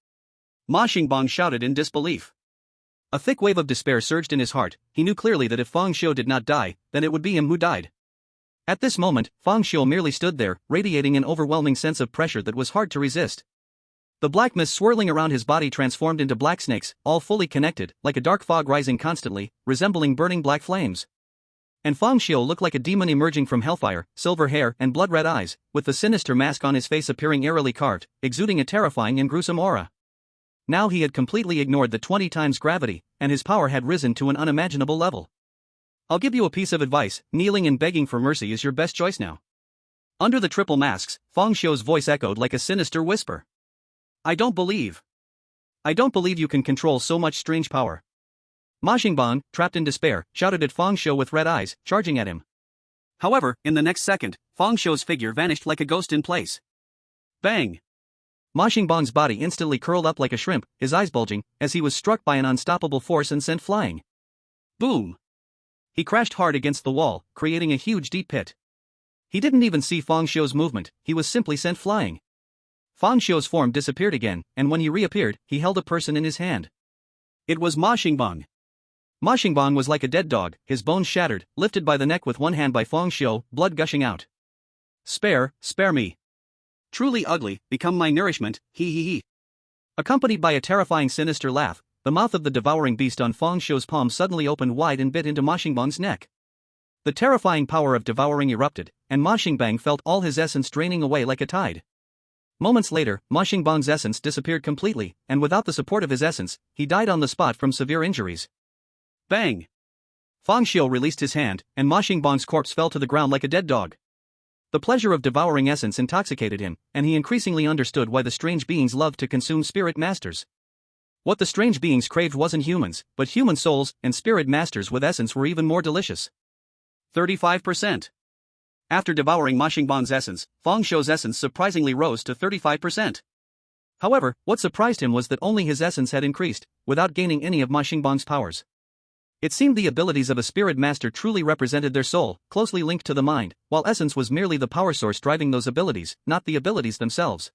Ma Xingbang shouted in disbelief. A thick wave of despair surged in his heart, he knew clearly that if Fang Xiu did not die, then it would be him who died. At this moment, Fang Xiu merely stood there, radiating an overwhelming sense of pressure that was hard to resist. The black mist swirling around his body transformed into black snakes, all fully connected, like a dark fog rising constantly, resembling burning black flames. And Fang Xiu looked like a demon emerging from hellfire, silver hair and blood-red eyes, with the sinister mask on his face appearing eerily carved, exuding a terrifying and gruesome aura. Now he had completely ignored the 20 times gravity, and his power had risen to an unimaginable level. I'll give you a piece of advice, kneeling and begging for mercy is your best choice now. Under the triple masks, Fang Xiu's voice echoed like a sinister whisper. I don't believe you can control so much strange power. Ma Xingbang, trapped in despair, shouted at Fang Xiu with red eyes, charging at him. However, in the next second, Fang Xiu's figure vanished like a ghost in place. Bang! Ma Xingbang's body instantly curled up like a shrimp, his eyes bulging, as he was struck by an unstoppable force and sent flying. Boom! He crashed hard against the wall, creating a huge deep pit. He didn't even see Fang Xiu's movement, he was simply sent flying. Fang Xiu's form disappeared again, and when he reappeared, he held a person in his hand. It was Ma Xingbang. Ma Xingbang was like a dead dog, his bones shattered, lifted by the neck with one hand by Fang Xiu, blood gushing out. Spare me. Truly ugly, become my nourishment, he. Accompanied by a terrifying sinister laugh, the mouth of the devouring beast on Fang Xiu's palm suddenly opened wide and bit into Ma Xingbang's neck. The terrifying power of devouring erupted, and Ma Xingbang felt all his essence draining away like a tide. Moments later, Ma Xingbang's essence disappeared completely, and without the support of his essence, he died on the spot from severe injuries. Bang! Fang Xiu released his hand, and Ma Xingbang's corpse fell to the ground like a dead dog. The pleasure of devouring essence intoxicated him, and he increasingly understood why the strange beings loved to consume spirit masters. What the strange beings craved wasn't humans, but human souls, and spirit masters with essence were even more delicious. 35%. After devouring Ma Xingbang's essence, Fang Xiu's essence surprisingly rose to 35%. However, what surprised him was that only his essence had increased, without gaining any of Ma Xingbang's powers. It seemed the abilities of a spirit master truly represented their soul, closely linked to the mind, while essence was merely the power source driving those abilities, not the abilities themselves.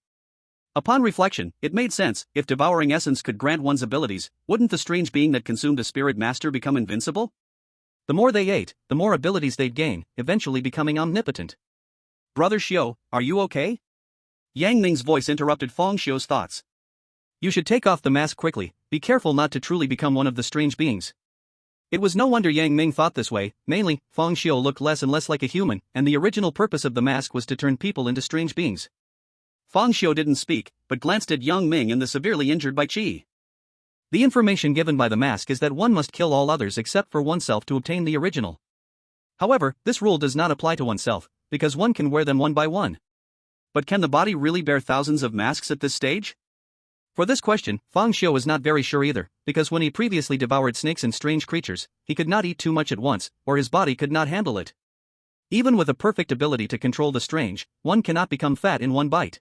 Upon reflection, it made sense. If devouring essence could grant one's abilities, wouldn't the strange being that consumed a spirit master become invincible? The more they ate, the more abilities they'd gain, eventually becoming omnipotent. Brother Xiu, are you okay? Yang Ming's voice interrupted Fang Xiu's thoughts. You should take off the mask quickly, be careful not to truly become one of the strange beings. It was no wonder Yang Ming thought this way. Mainly, Fang Xiu looked less and less like a human, and the original purpose of the mask was to turn people into strange beings. Fang Xiu didn't speak, but glanced at Yang Ming and the severely injured Bai Qi. The information given by the mask is that one must kill all others except for oneself to obtain the original. However, this rule does not apply to oneself, because one can wear them one by one. But can the body really bear thousands of masks at this stage? For this question, Fang Xiu is not very sure either, because when he previously devoured snakes and strange creatures, he could not eat too much at once, or his body could not handle it. Even with a perfect ability to control the strange, one cannot become fat in one bite.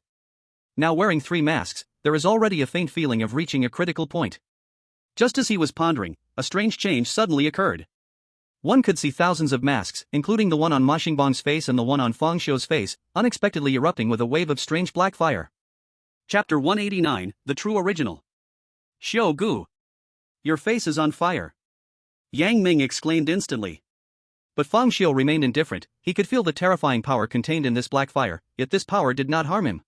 Now wearing 3 masks, there is already a faint feeling of reaching a critical point. Just as he was pondering, a strange change suddenly occurred. One could see thousands of masks, including the one on Ma Xingbang's face and the one on Fang Xiu's face, unexpectedly erupting with a wave of strange black fire. Chapter 189, The True Original. Xiu Gu. Your face is on fire. Yang Ming exclaimed instantly. But Fang Xiu remained indifferent. He could feel the terrifying power contained in this black fire, yet this power did not harm him.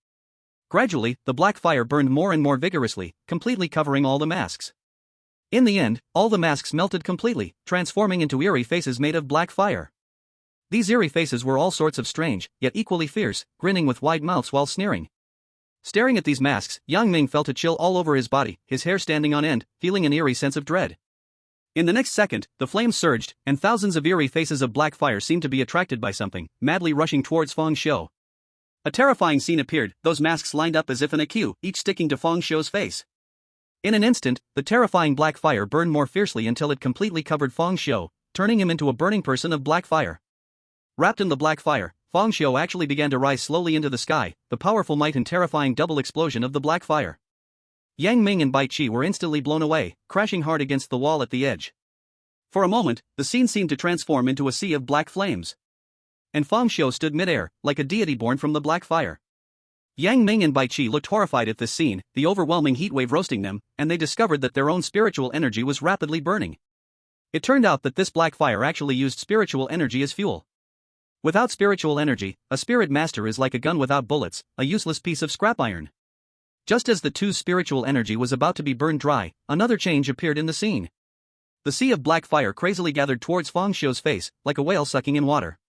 Gradually, the black fire burned more and more vigorously, completely covering all the masks. In the end, all the masks melted completely, transforming into eerie faces made of black fire. These eerie faces were all sorts of strange, yet equally fierce, grinning with wide mouths while sneering. Staring at these masks, Yang Ming felt a chill all over his body, his hair standing on end, feeling an eerie sense of dread. In the next second, the flames surged, and thousands of eerie faces of black fire seemed to be attracted by something, madly rushing towards Fang Xiu. A terrifying scene appeared, those masks lined up as if in a queue, each sticking to Fang Xiu's face. In an instant, the terrifying black fire burned more fiercely until it completely covered Fang Xiu, turning him into a burning person of black fire. Wrapped in the black fire, Fang Xiu actually began to rise slowly into the sky, the powerful might and terrifying double explosion of the black fire. Yang Ming and Bai Qi were instantly blown away, crashing hard against the wall at the edge. For a moment, the scene seemed to transform into a sea of black flames. And Fang Xiu stood midair, like a deity born from the black fire. Yang Ming and Bai Qi looked horrified at this scene, the overwhelming heatwave roasting them, and they discovered that their own spiritual energy was rapidly burning. It turned out that this black fire actually used spiritual energy as fuel. Without spiritual energy, a spirit master is like a gun without bullets, a useless piece of scrap iron. Just as the two's spiritual energy was about to be burned dry, another change appeared in the scene. The sea of black fire crazily gathered towards Fang Xiu's face, like a whale sucking in water.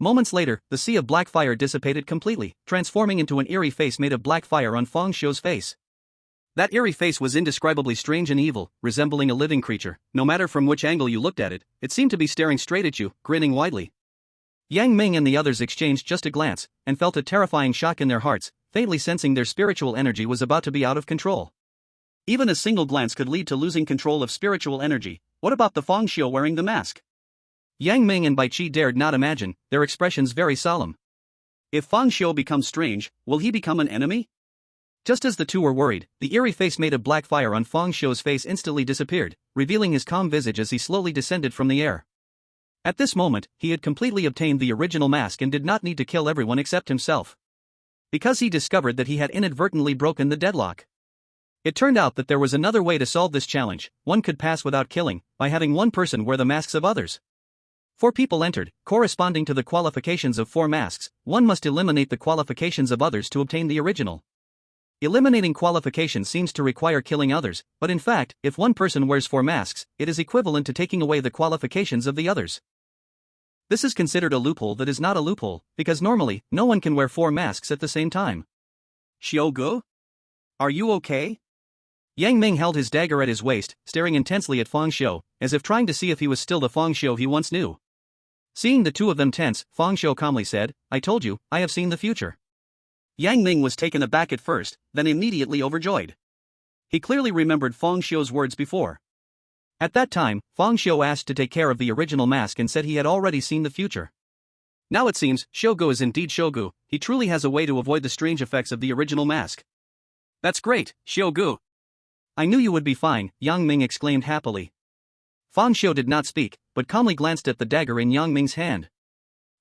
Moments later, the sea of black fire dissipated completely, transforming into an eerie face made of black fire on Fang Xiu's face. That eerie face was indescribably strange and evil, resembling a living creature. No matter from which angle you looked at it, it seemed to be staring straight at you, grinning widely. Yang Ming and the others exchanged just a glance, and felt a terrifying shock in their hearts, faintly sensing their spiritual energy was about to be out of control. Even a single glance could lead to losing control of spiritual energy. What about the Fang Xiu wearing the mask? Yang Ming and Bai Qi dared not imagine, their expressions very solemn. If Fang Xiu becomes strange, will he become an enemy? Just as the two were worried, the eerie face made of black fire on Fang Xiu's face instantly disappeared, revealing his calm visage as he slowly descended from the air. At this moment, he had completely obtained the original mask and did not need to kill everyone except himself. Because he discovered that he had inadvertently broken the deadlock. It turned out that there was another way to solve this challenge. One could pass without killing, by having one person wear the masks of others. 4 people entered, corresponding to the qualifications of 4 masks. One must eliminate the qualifications of others to obtain the original. Eliminating qualifications seems to require killing others, but in fact, if one person wears 4 masks, it is equivalent to taking away the qualifications of the others. This is considered a loophole that is not a loophole, because normally, no one can wear 4 masks at the same time. Xiaogu? Are you okay? Yang Ming held his dagger at his waist, staring intensely at Fang Xiu, as if trying to see if he was still the Fang Xiu he once knew. Seeing the two of them tense, Fang Xiu calmly said, "I told you, I have seen the future." Yang Ming was taken aback at first, then immediately overjoyed. He clearly remembered Fang Xiu's words before. At that time, Fang Xiu asked to take care of the original mask and said he had already seen the future. Now it seems, Shogu is indeed Shogu, he truly has a way to avoid the strange effects of the original mask. That's great, Shogu. I knew you would be fine, Yang Ming exclaimed happily. Fang Xiu did not speak, but calmly glanced at the dagger in Yang Ming's hand.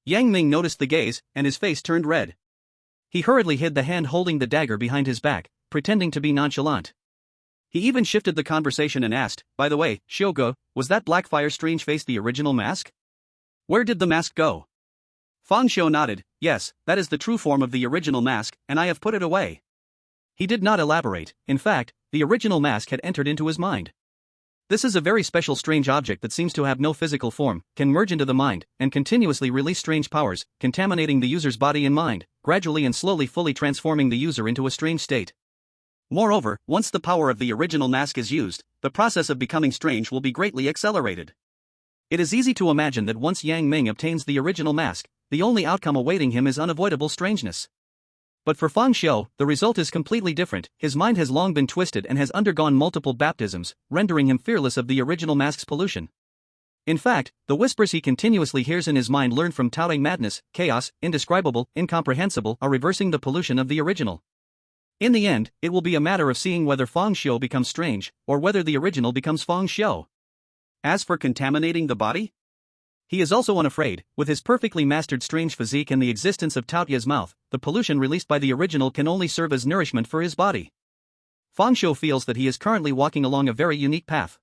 Yang Ming noticed the gaze, and his face turned red. He hurriedly hid the hand holding the dagger behind his back, pretending to be nonchalant. He even shifted the conversation and asked, "By the way, Shogu, was that Blackfire strange face the original mask? Where did the mask go?" Fang Xiu nodded, "Yes, that is the true form of the original mask, and I have put it away." He did not elaborate. In fact, the original mask had entered into his mind. This is a very special strange object that seems to have no physical form, can merge into the mind, and continuously release strange powers, contaminating the user's body and mind, gradually and slowly fully transforming the user into a strange state. Moreover, once the power of the original mask is used, the process of becoming strange will be greatly accelerated. It is easy to imagine that once Yang Ming obtains the original mask, the only outcome awaiting him is unavoidable strangeness. But for Fang Xiu, the result is completely different. His mind has long been twisted and has undergone multiple baptisms, rendering him fearless of the original mask's pollution. In fact, the whispers he continuously hears in his mind learned from Taoing madness, chaos, indescribable, incomprehensible are reversing the pollution of the original. In the end, it will be a matter of seeing whether Fang Xiu becomes strange, or whether the original becomes Fang Xiu. As for contaminating the body? He is also unafraid. With his perfectly mastered strange physique and the existence of Taotia's mouth, the pollution released by the original can only serve as nourishment for his body. Fang Xiu feels that he is currently walking along a very unique path.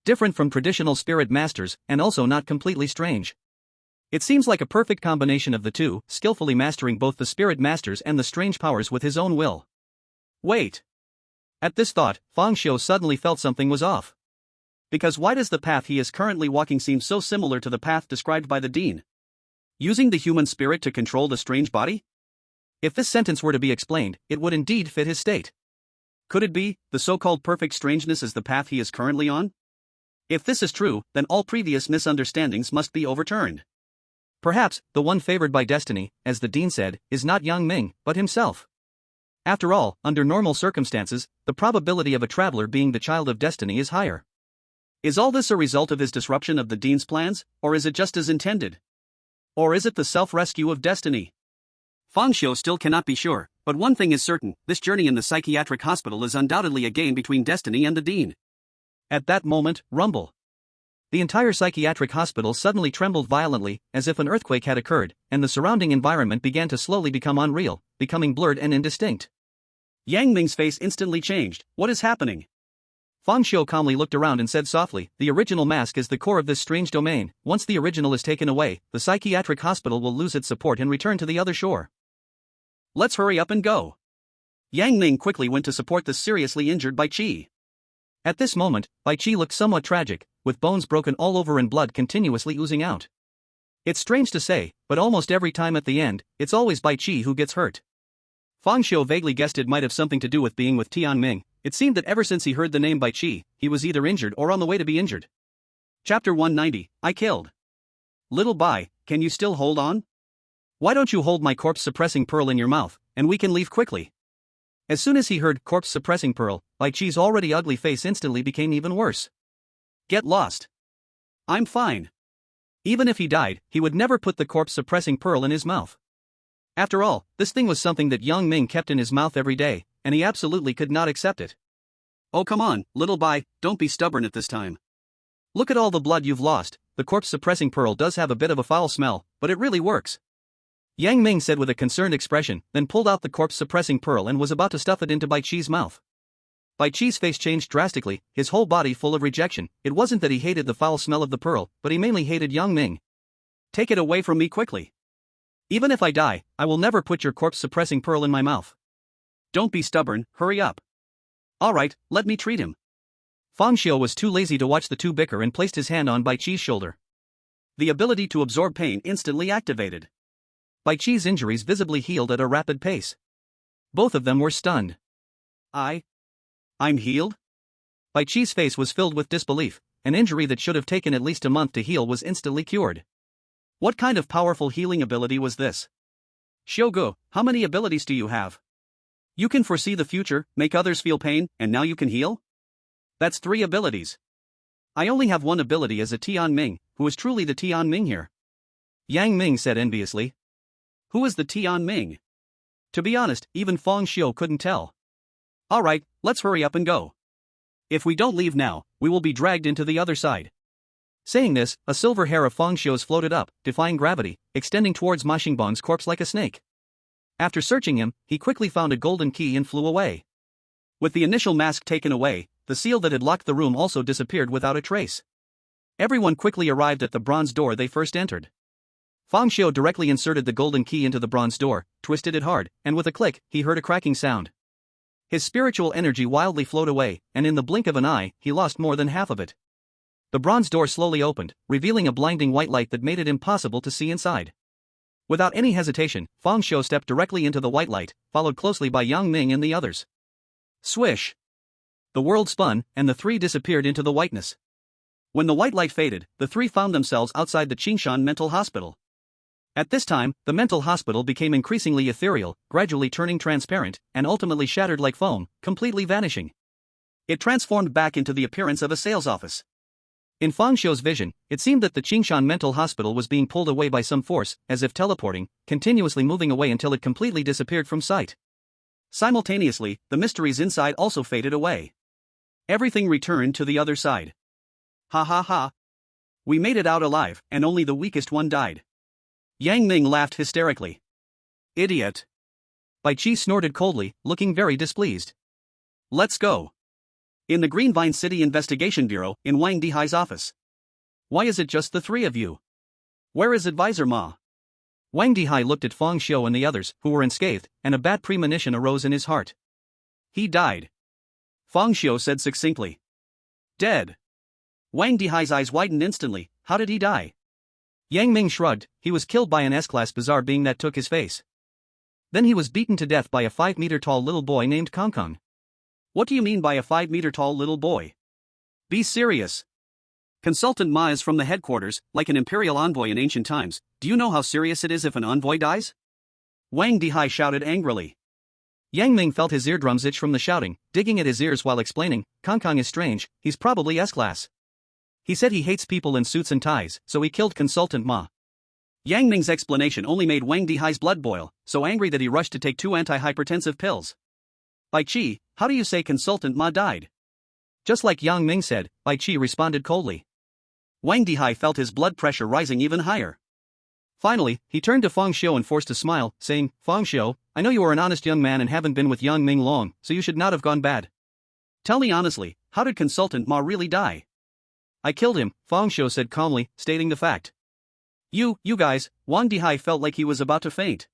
Different from traditional spirit masters, and also not completely strange. It seems like a perfect combination of the two, skillfully mastering both the spirit masters and the strange powers with his own will. Wait. At this thought, Fang Xiu suddenly felt something was off. Because why does the path he is currently walking seem so similar to the path described by the Dean? Using the human spirit to control the strange body? If this sentence were to be explained, it would indeed fit his state. Could it be, the so-called perfect strangeness is the path he is currently on? If this is true, then all previous misunderstandings must be overturned. Perhaps, the one favored by destiny, as the Dean said, is not Yang Ming, but himself. After all, under normal circumstances, the probability of a traveler being the child of destiny is higher. Is all this a result of his disruption of the Dean's plans, or is it just as intended? Or is it the self-rescue of destiny? Fang Xiu still cannot be sure, but one thing is certain, this journey in the psychiatric hospital is undoubtedly a game between destiny and the Dean. At that moment, rumble. The entire psychiatric hospital suddenly trembled violently, as if an earthquake had occurred, and the surrounding environment began to slowly become unreal, becoming blurred and indistinct. Yang Ming's face instantly changed. What is happening? Fang Xiu calmly looked around and said softly, "The original mask is the core of this strange domain. Once the original is taken away, the psychiatric hospital will lose its support and return to the other shore. Let's hurry up and go." Yang Ming quickly went to support the seriously injured Bai Qi. At this moment, Bai Qi looked somewhat tragic, with bones broken all over and blood continuously oozing out. It's strange to say, but almost every time at the end, it's always Bai Qi who gets hurt. Fang Xiu vaguely guessed it might have something to do with being with Tianming. It seemed that ever since he heard the name Bai Qi, he was either injured or on the way to be injured. Chapter 190, I killed. Little Bai, can you still hold on? Why don't you hold my corpse-suppressing pearl in your mouth, and we can leave quickly? As soon as he heard corpse-suppressing pearl, Bai Qi's already ugly face instantly became even worse. Get lost. I'm fine. Even if he died, he would never put the corpse-suppressing pearl in his mouth. After all, this thing was something that Yang Ming kept in his mouth every day, and he absolutely could not accept it. Oh come on, little Bai, don't be stubborn at this time. Look at all the blood you've lost. The corpse-suppressing pearl does have a bit of a foul smell, but it really works. Yang Ming said with a concerned expression, then pulled out the corpse-suppressing pearl and was about to stuff it into Bai Qi's mouth. Bai Qi's face changed drastically, his whole body full of rejection. It wasn't that he hated the foul smell of the pearl, but he mainly hated Yang Ming. Take it away from me quickly. Even if I die, I will never put your corpse-suppressing pearl in my mouth. Don't be stubborn, hurry up. Alright, let me treat him. Fang Xiu was too lazy to watch the two bicker and placed his hand on Bai Qi's shoulder. The ability to absorb pain instantly activated. Bai Qi's injuries visibly healed at a rapid pace. Both of them were stunned. I'm healed? Bai Chi's face was filled with disbelief. An injury that should have taken at least a month to heal was instantly cured. What kind of powerful healing ability was this? Shogo, how many abilities do you have? You can foresee the future, make others feel pain, and now you can heal? That's 3 abilities. I only have 1 ability as a Tian Ming, who is truly the Tian Ming here. Yang Ming said enviously. Who is the Tian Ming? To be honest, even Feng Xiu couldn't tell. Alright, let's hurry up and go. If we don't leave now, we will be dragged into the other side. Saying this, a silver hair of Feng Xiu's floated up, defying gravity, extending towards Ma Xingbang's corpse like a snake. After searching him, he quickly found a golden key and flew away. With the initial mask taken away, the seal that had locked the room also disappeared without a trace. Everyone quickly arrived at the bronze door they first entered. Feng Xiu directly inserted the golden key into the bronze door, twisted it hard, and with a click, he heard a cracking sound. His spiritual energy wildly flowed away, and in the blink of an eye, he lost more than half of it. The bronze door slowly opened, revealing a blinding white light that made it impossible to see inside. Without any hesitation, Feng Xiu stepped directly into the white light, followed closely by Yang Ming and the others. Swish! The world spun, and the 3 disappeared into the whiteness. When the white light faded, the 3 found themselves outside the Qingshan mental hospital. At this time, the mental hospital became increasingly ethereal, gradually turning transparent, and ultimately shattered like foam, completely vanishing. It transformed back into the appearance of a sales office. In Feng Xiu's vision, it seemed that the Qingshan mental hospital was being pulled away by some force, as if teleporting, continuously moving away until it completely disappeared from sight. Simultaneously, the mysteries inside also faded away. Everything returned to the other side. Ha ha ha. We made it out alive, and only the weakest one died. Yang Ming laughed hysterically. Idiot. Bai Qi snorted coldly, looking very displeased. Let's go. In the Greenvine City Investigation Bureau, in Wang Dihai's office. Why is it just the 3 of you? Where is Advisor Ma? Wang Dihai looked at Feng Xiu and the others, who were unscathed, and a bad premonition arose in his heart. He died. Feng Xiu said succinctly. Dead. Wang Dihai's eyes widened instantly. How did he die? Yang Ming shrugged. He was killed by an S-class bizarre being that took his face. Then he was beaten to death by a 5-meter-tall little boy named Kong Kong. What do you mean by a 5-meter-tall little boy? Be serious. Consultant Ma is from the headquarters, like an imperial envoy in ancient times. Do you know how serious it is if an envoy dies? Wang Dihai shouted angrily. Yang Ming felt his eardrums itch from the shouting, digging at his ears while explaining, Kong Kong is strange, he's probably S-class. He said he hates people in suits and ties, so he killed Consultant Ma. Yang Ming's explanation only made Wang Dihai's blood boil, so angry that he rushed to take 2 antihypertensive pills. Bai Qi, how do you say Consultant Ma died? Just like Yang Ming said, Bai Qi responded coldly. Wang Dihai felt his blood pressure rising even higher. Finally, he turned to Feng Xiu and forced a smile, saying, Feng Xiu, I know you are an honest young man and haven't been with Yang Ming long, so you should not have gone bad. Tell me honestly, how did Consultant Ma really die? I killed him, Feng Xiu said calmly, stating the fact. You guys, Wang Dihai felt like he was about to faint.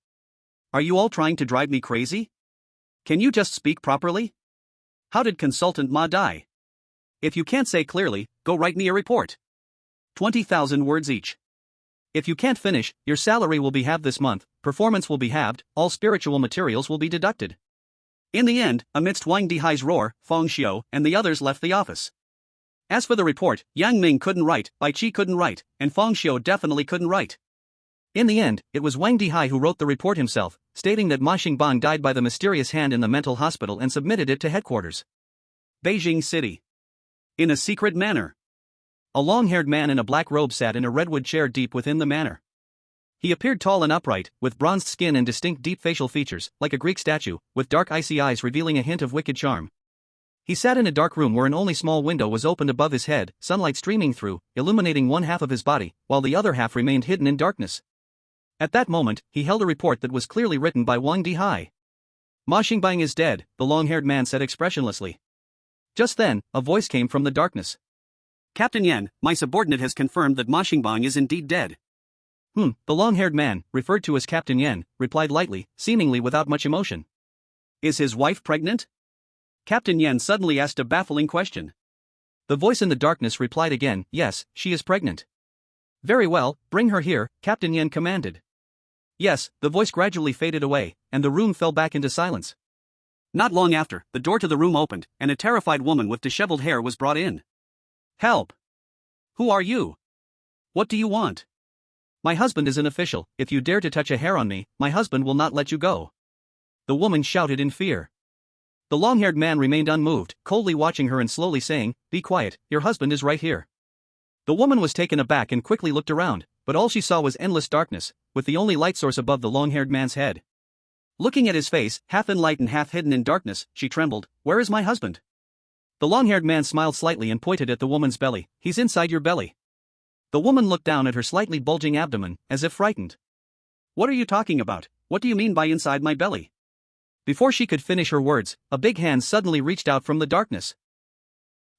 Are you all trying to drive me crazy? Can you just speak properly? How did Consultant Ma die? If you can't say clearly, go write me a report. 20,000 words each. If you can't finish, your salary will be halved this month, performance will be halved, all spiritual materials will be deducted. In the end, amidst Wang Dihai's roar, Feng Xiu and the others left the office. As for the report, Yang Ming couldn't write, Bai Qi couldn't write, and Feng Xiu definitely couldn't write. In the end, it was Wang Dihai who wrote the report himself, stating that Ma Xingbang died by the mysterious hand in the mental hospital and submitted it to headquarters. Beijing City. In a secret manor. A long-haired man in a black robe sat in a redwood chair deep within the manor. He appeared tall and upright, with bronzed skin and distinct deep facial features, like a Greek statue, with dark icy eyes revealing a hint of wicked charm. He sat in a dark room where an only small window was opened above his head, sunlight streaming through, illuminating one half of his body, while the other half remained hidden in darkness. At that moment, he held a report that was clearly written by Wang Dihai. Ma Xingbang is dead, the long-haired man said expressionlessly. Just then, a voice came from the darkness. Captain Yan, my subordinate has confirmed that Ma Xingbang is indeed dead. The long-haired man, referred to as Captain Yan, replied lightly, seemingly without much emotion. Is his wife pregnant? Captain Yan suddenly asked a baffling question. The voice in the darkness replied again, yes, she is pregnant. Very well, bring her here, Captain Yan commanded. Yes, the voice gradually faded away, and the room fell back into silence. Not long after, the door to the room opened, and a terrified woman with disheveled hair was brought in. Help! Who are you? What do you want? My husband is an official. If you dare to touch a hair on me, my husband will not let you go. The woman shouted in fear. The long-haired man remained unmoved, coldly watching her and slowly saying, "Be quiet, your husband is right here." The woman was taken aback and quickly looked around, but all she saw was endless darkness, with the only light source above the long-haired man's head. Looking at his face, half in light and half hidden in darkness, she trembled. "Where is my husband?" The long-haired man smiled slightly and pointed at the woman's belly. "He's inside your belly." The woman looked down at her slightly bulging abdomen, as if frightened. "What are you talking about? What do you mean by inside my belly?" Before she could finish her words, a big hand suddenly reached out from the darkness.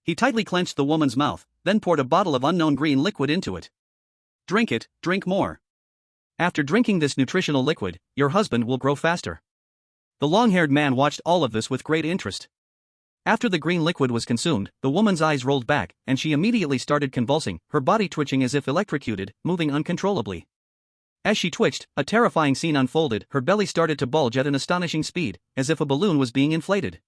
He tightly clenched the woman's mouth, then poured a bottle of unknown green liquid into it. "Drink it, drink more. After drinking this nutritional liquid, your husband will grow faster." The long-haired man watched all of this with great interest. After the green liquid was consumed, the woman's eyes rolled back, and she immediately started convulsing, her body twitching as if electrocuted, moving uncontrollably. As she twitched, a terrifying scene unfolded. Her belly started to bulge at an astonishing speed, as if a balloon was being inflated.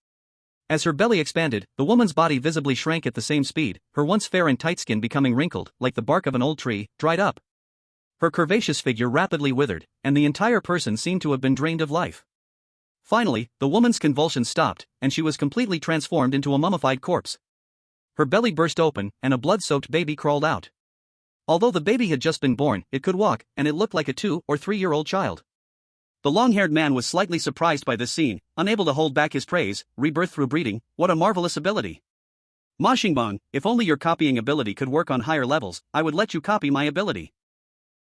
As her belly expanded, the woman's body visibly shrank at the same speed, her once fair and tight skin becoming wrinkled, like the bark of an old tree, dried up. Her curvaceous figure rapidly withered, and the entire person seemed to have been drained of life. Finally, the woman's convulsions stopped, and she was completely transformed into a mummified corpse. Her belly burst open, and a blood-soaked baby crawled out. Although the baby had just been born, it could walk, and it looked like a 2- or 3-year-old child. The long-haired man was slightly surprised by this scene, unable to hold back his praise. "Rebirth through breeding, what a marvelous ability. Ma Xingbang, if only your copying ability could work on higher levels, I would let you copy my ability.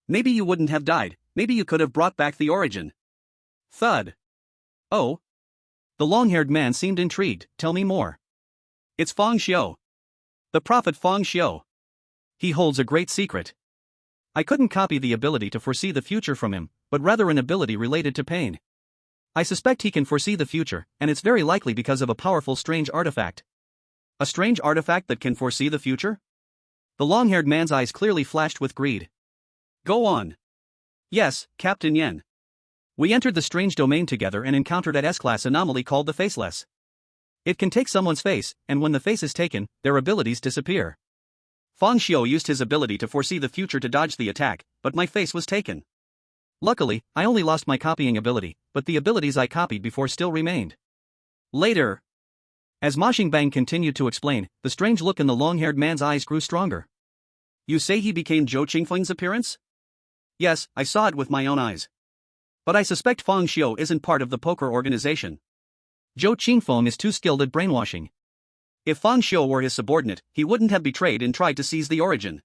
Maybe you wouldn't have died, maybe you could have brought back the origin." Thud. "Oh?" The long-haired man seemed intrigued. "Tell me more." "It's Feng Xiu. The prophet Feng Xiu. He holds a great secret. I couldn't copy the ability to foresee the future from him, but rather an ability related to pain. I suspect he can foresee the future, and it's very likely because of a powerful strange artifact." "A strange artifact that can foresee the future?" The long-haired man's eyes clearly flashed with greed. "Go on." "Yes, Captain Yen. We entered the strange domain together and encountered an S-class anomaly called the Faceless. It can take someone's face, and when the face is taken, their abilities disappear. Feng Xiu used his ability to foresee the future to dodge the attack, but my face was taken. Luckily, I only lost my copying ability, but the abilities I copied before still remained." Later, as Ma Xingbang continued to explain, the strange look in the long-haired man's eyes grew stronger. "You say he became Zhou Qingfeng's appearance?" "Yes, I saw it with my own eyes. But I suspect Feng Xiu isn't part of the poker organization. Zhou Qingfeng is too skilled at brainwashing. If Feng Xiu were his subordinate, he wouldn't have betrayed and tried to seize the origin.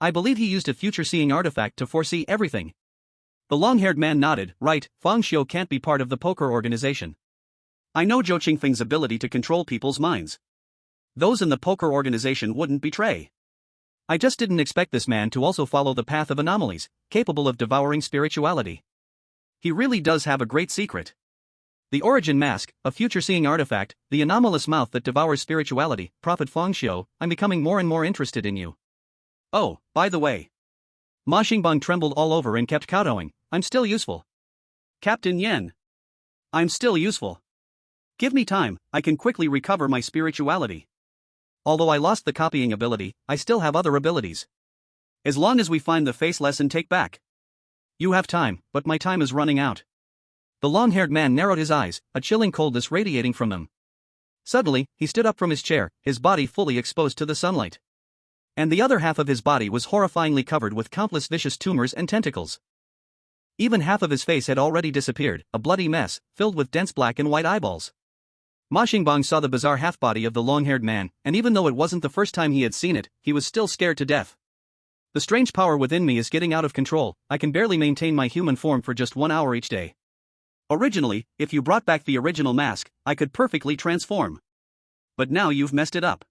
I believe he used a future-seeing artifact to foresee everything." The long-haired man nodded. "Right, Feng Xiu can't be part of the poker organization. I know Zhou Qingfeng's ability to control people's minds. Those in the poker organization wouldn't betray. I just didn't expect this man to also follow the path of anomalies, capable of devouring spirituality. He really does have a great secret. The origin mask, a future-seeing artifact, the anomalous mouth that devours spirituality. Prophet Feng Xiu, I'm becoming more and more interested in you. Oh, by the way." Ma Xingbang trembled all over and kept kowtowing. "I'm still useful. Captain Yen. I'm still useful. Give me time, I can quickly recover my spirituality. Although I lost the copying ability, I still have other abilities. As long as we find the Faceless and take back. You have time, but my time is running out." The long-haired man narrowed his eyes, a chilling coldness radiating from them. Suddenly, he stood up from his chair, his body fully exposed to the sunlight. And the other half of his body was horrifyingly covered with countless vicious tumors and tentacles. Even half of his face had already disappeared, a bloody mess, filled with dense black and white eyeballs. Ma Xingbang saw the bizarre half-body of the long-haired man, and even though it wasn't the first time he had seen it, he was still scared to death. "The strange power within me is getting out of control. I can barely maintain my human form for just 1 hour each day. Originally, if you brought back the original mask, I could perfectly transform. But now you've messed it up.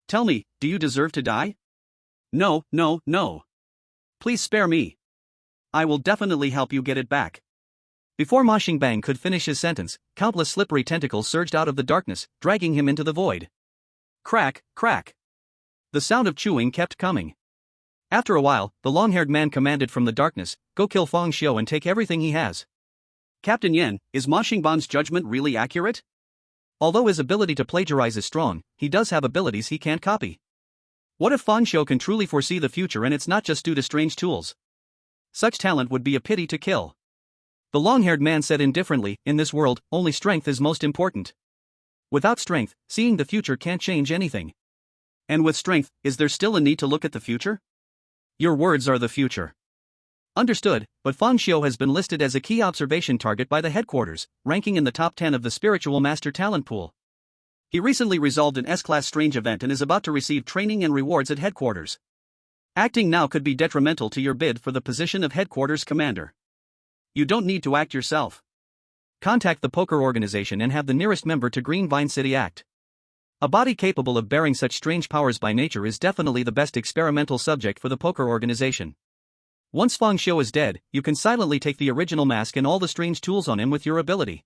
Tell me, do you deserve to die?" "No, no, no. Please spare me. I will definitely help you get it back." Before Ma Xingbang could finish his sentence, countless slippery tentacles surged out of the darkness, dragging him into the void. Crack, crack. The sound of chewing kept coming. After a while, the long-haired man commanded from the darkness, "Go kill Feng Xiu and take everything he has." "Captain Yen, is Ma Xingbang's judgment really accurate?" Although his ability to plagiarize is strong, he does have abilities he can't copy. What if Fang Xiu can truly foresee the future and it's not just due to strange tools? Such talent would be a pity to kill. The long-haired man said indifferently, in this world, only strength is most important. Without strength, seeing the future can't change anything. And with strength, is there still a need to look at the future? Your words are the future. Understood, but Fang Xiu has been listed as a key observation target by the headquarters, ranking in the top 10 of the spiritual master talent pool. He recently resolved an S-class strange event and is about to receive training and rewards at headquarters. Acting now could be detrimental to your bid for the position of headquarters commander. You don't need to act yourself. Contact the poker organization and have the nearest member to Green Vine City act. A body capable of bearing such strange powers by nature is definitely the best experimental subject for the poker organization. Once Fang Xiu is dead, you can silently take the original mask and all the strange tools on him with your ability.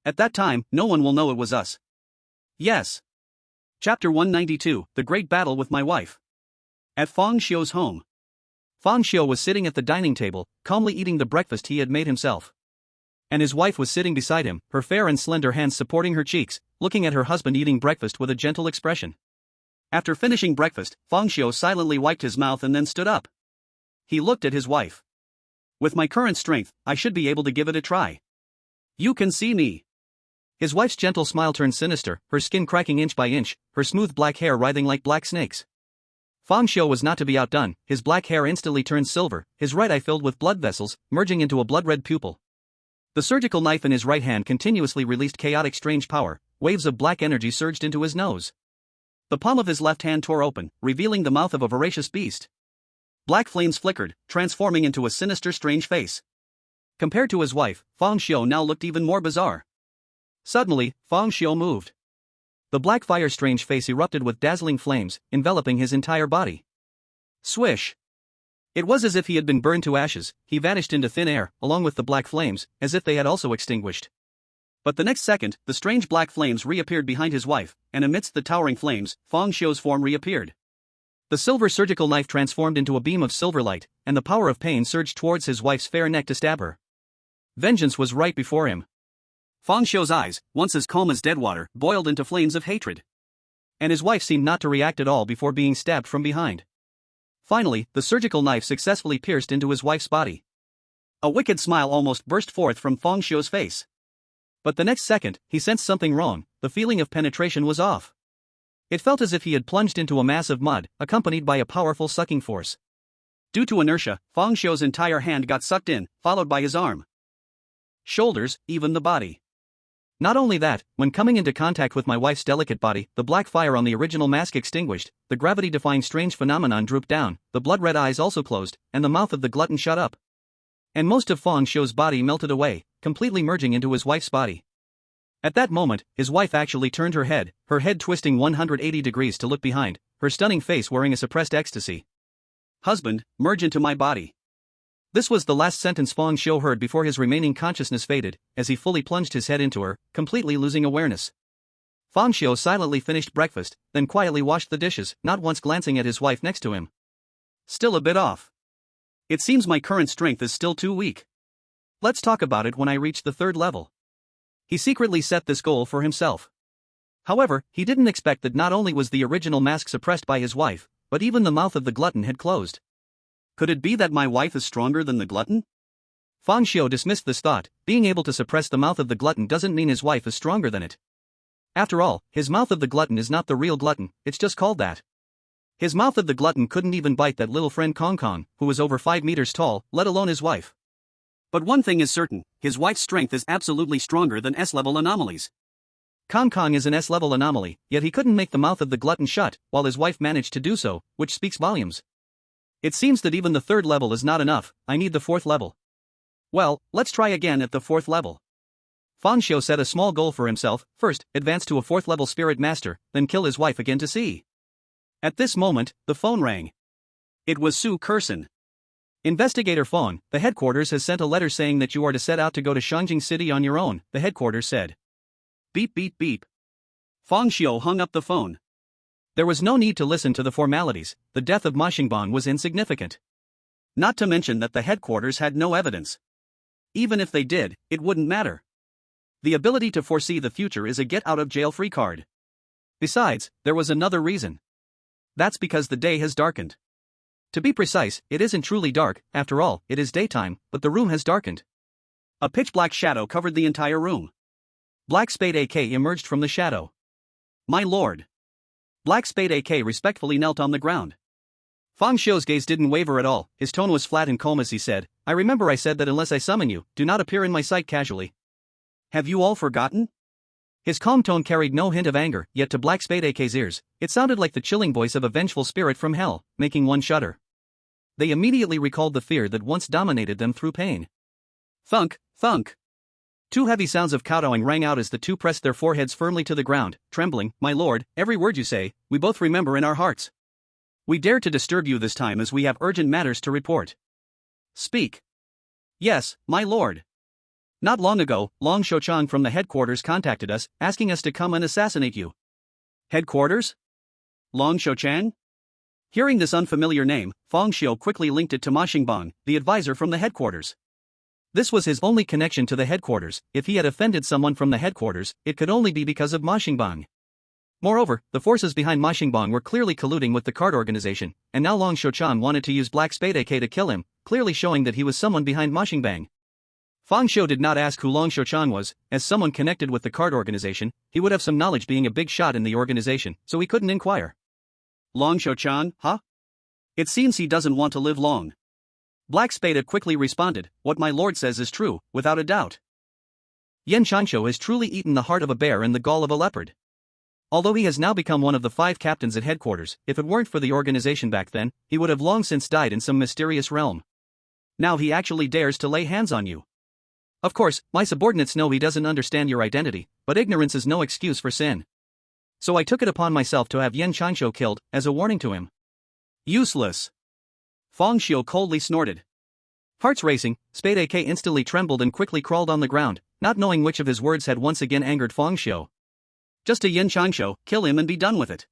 At that time, no one will know it was us. Yes. Chapter 192, The Great Battle with My Wife. At Fang Xiu's home. Fang Xiu was sitting at the dining table, calmly eating the breakfast he had made himself. And his wife was sitting beside him, her fair and slender hands supporting her cheeks, looking at her husband eating breakfast with a gentle expression. After finishing breakfast, Fang Xiu silently wiped his mouth and then stood up. He looked at his wife. With my current strength, I should be able to give it a try. You can see me. His wife's gentle smile turned sinister, her skin cracking inch by inch, her smooth black hair writhing like black snakes. Fang Xiu was not to be outdone, his black hair instantly turned silver, his right eye filled with blood vessels, merging into a blood-red pupil. The surgical knife in his right hand continuously released chaotic strange power, waves of black energy surged into his nose. The palm of his left hand tore open, revealing the mouth of a voracious beast. Black flames flickered, transforming into a sinister strange face. Compared to his wife, Fang Xiu now looked even more bizarre. Suddenly, Fang Xiu moved. The black fire strange face erupted with dazzling flames, enveloping his entire body. Swish! It was as if he had been burned to ashes, he vanished into thin air, along with the black flames, as if they had also extinguished. But the next second, the strange black flames reappeared behind his wife, and amidst the towering flames, Fang Xiu's form reappeared. The silver surgical knife transformed into a beam of silver light, and the power of pain surged towards his wife's fair neck to stab her. Vengeance was right before him. Fang Xiu's eyes, once as calm as dead water, boiled into flames of hatred. And his wife seemed not to react at all before being stabbed from behind. Finally, the surgical knife successfully pierced into his wife's body. A wicked smile almost burst forth from Fang Xiu's face. But the next second, he sensed something wrong, the feeling of penetration was off. It felt as if he had plunged into a mass of mud, accompanied by a powerful sucking force. Due to inertia, Fang Xiu's entire hand got sucked in, followed by his arm, shoulders, even the body. Not only that, when coming into contact with my wife's delicate body, the black fire on the original mask extinguished, the gravity-defying strange phenomenon drooped down, the blood-red eyes also closed, and the mouth of the glutton shut up. And most of Fang Xiu's body melted away, completely merging into his wife's body. At that moment, his wife actually turned her head twisting 180 degrees to look behind, her stunning face wearing a suppressed ecstasy. Husband, merge into my body. This was the last sentence Fang Xiu heard before his remaining consciousness faded, as he fully plunged his head into her, completely losing awareness. Fang Xiu silently finished breakfast, then quietly washed the dishes, not once glancing at his wife next to him. Still a bit off. It seems my current strength is still too weak. Let's talk about it when I reach the 3rd level. He secretly set this goal for himself. However, he didn't expect that not only was the original mask suppressed by his wife, but even the mouth of the glutton had closed. Could it be that my wife is stronger than the glutton? Fang Xiu dismissed this thought, being able to suppress the mouth of the glutton doesn't mean his wife is stronger than it. After all, his mouth of the glutton is not the real glutton, it's just called that. His mouth of the glutton couldn't even bite that little friend Kong Kong, who was over 5 meters tall, let alone his wife. But one thing is certain, his wife's strength is absolutely stronger than S-level anomalies. Kong Kong is an S-level anomaly, yet he couldn't make the mouth of the glutton shut, while his wife managed to do so, which speaks volumes. It seems that even the 3rd level is not enough, I need the 4th level. Well, let's try again at the 4th level. Fang Xiu set a small goal for himself, first, advance to a 4th level spirit master, then kill his wife again to see. At this moment, the phone rang. It was Su Kerson. Investigator Fang, the headquarters has sent a letter saying that you are to set out to go to Shangjing City on your own, the headquarters said. Beep beep beep. Fang Xiu hung up the phone. There was no need to listen to the formalities, the death of Ma Xingbang was insignificant. Not to mention that the headquarters had no evidence. Even if they did, it wouldn't matter. The ability to foresee the future is a get-out-of-jail-free card. Besides, there was another reason. That's because the day has darkened. To be precise, it isn't truly dark, after all, it is daytime, but the room has darkened. A pitch-black shadow covered the entire room. Black Spade AK emerged from the shadow. My lord. Black Spade AK respectfully knelt on the ground. Fang Xiu's gaze didn't waver at all, his tone was flat and calm as he said, I remember I said that unless I summon you, do not appear in my sight casually. Have you all forgotten? His calm tone carried no hint of anger, yet to Black Spade AK's ears, it sounded like the chilling voice of a vengeful spirit from hell, making one shudder. They immediately recalled the fear that once dominated them through pain. Thunk, thunk. Two heavy sounds of kowtowing rang out as the two pressed their foreheads firmly to the ground, trembling, my lord, every word you say, we both remember in our hearts. We dare to disturb you this time as we have urgent matters to report. Speak. Yes, my lord. Not long ago, Long Shouchang from the headquarters contacted us, asking us to come and assassinate you. Headquarters? Long Shouchang? Hearing this unfamiliar name, Fang Xiu quickly linked it to Ma Xingbang, the advisor from the headquarters. This was his only connection to the headquarters. If he had offended someone from the headquarters, it could only be because of Ma Xingbang. Moreover, the forces behind Ma Xingbang were clearly colluding with the card organization, and now Long Shouchang wanted to use Black Spade AK to kill him, clearly showing that he was someone behind Ma Xingbang. Fang Xiu did not ask who Long Shouchang was, as someone connected with the card organization, he would have some knowledge being a big shot in the organization, so he couldn't inquire. Long Shouchang, huh? It seems he doesn't want to live long. Black Spade quickly responded, what my lord says is true, without a doubt. Yan Chansho has truly eaten the heart of a bear and the gall of a leopard. Although he has now become one of the 5 captains at headquarters, if it weren't for the organization back then, he would have long since died in some mysterious realm. Now he actually dares to lay hands on you. Of course, my subordinates know he doesn't understand your identity, but ignorance is no excuse for sin. So I took it upon myself to have Yan Chansho killed, as a warning to him. Useless. Fang Xiu coldly snorted. Hearts racing, Spade AK instantly trembled and quickly crawled on the ground, not knowing which of his words had once again angered Fang Xiu. Just a Yan Chansho, kill him and be done with it.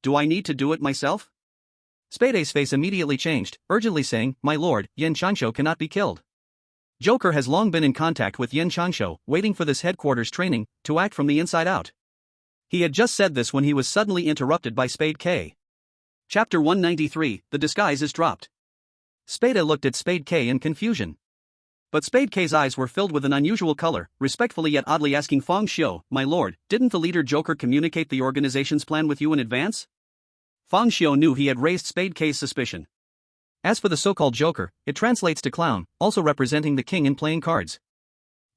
Do I need to do it myself? Spade A's face immediately changed, urgently saying, my lord, Yan Chansho cannot be killed. Joker has long been in contact with Yan Chansho, waiting for this headquarters training, to act from the inside out. He had just said this when he was suddenly interrupted by Spade K. Chapter 193, the disguise is dropped. Spade A looked at Spade K in confusion. But Spade K's eyes were filled with an unusual color, respectfully yet oddly asking Fang Xiu, my lord, didn't the leader Joker communicate the organization's plan with you in advance? Fang Xiu knew he had raised Spade K's suspicion. As for the so-called Joker, it translates to clown, also representing the king in playing cards.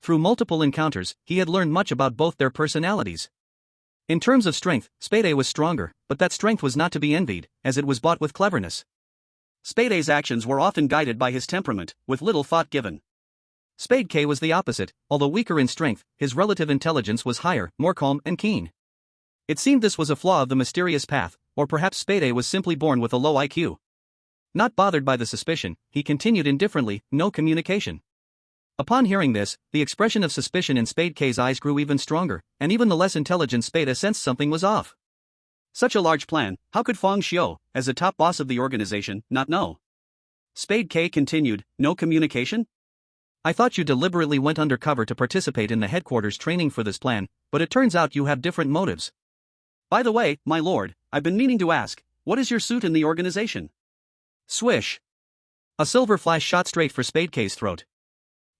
Through multiple encounters, he had learned much about both their personalities. In terms of strength, Spade A was stronger, but that strength was not to be envied, as it was bought with cleverness. Spade A's actions were often guided by his temperament, with little thought given. Spade K was the opposite, although weaker in strength, his relative intelligence was higher, more calm and keen. It seemed this was a flaw of the mysterious path, or perhaps Spade A was simply born with a low IQ. Not bothered by the suspicion, he continued indifferently, no communication. Upon hearing this, the expression of suspicion in Spade K's eyes grew even stronger, and even the less intelligent Spade A sensed something was off. Such a large plan, how could Fang Xiu, as the top boss of the organization, not know? Spade K continued, no communication? I thought you deliberately went undercover to participate in the headquarters training for this plan, but it turns out you have different motives. By the way, my lord, I've been meaning to ask, what is your suit in the organization? Swish. A silver flash shot straight for Spade K's throat.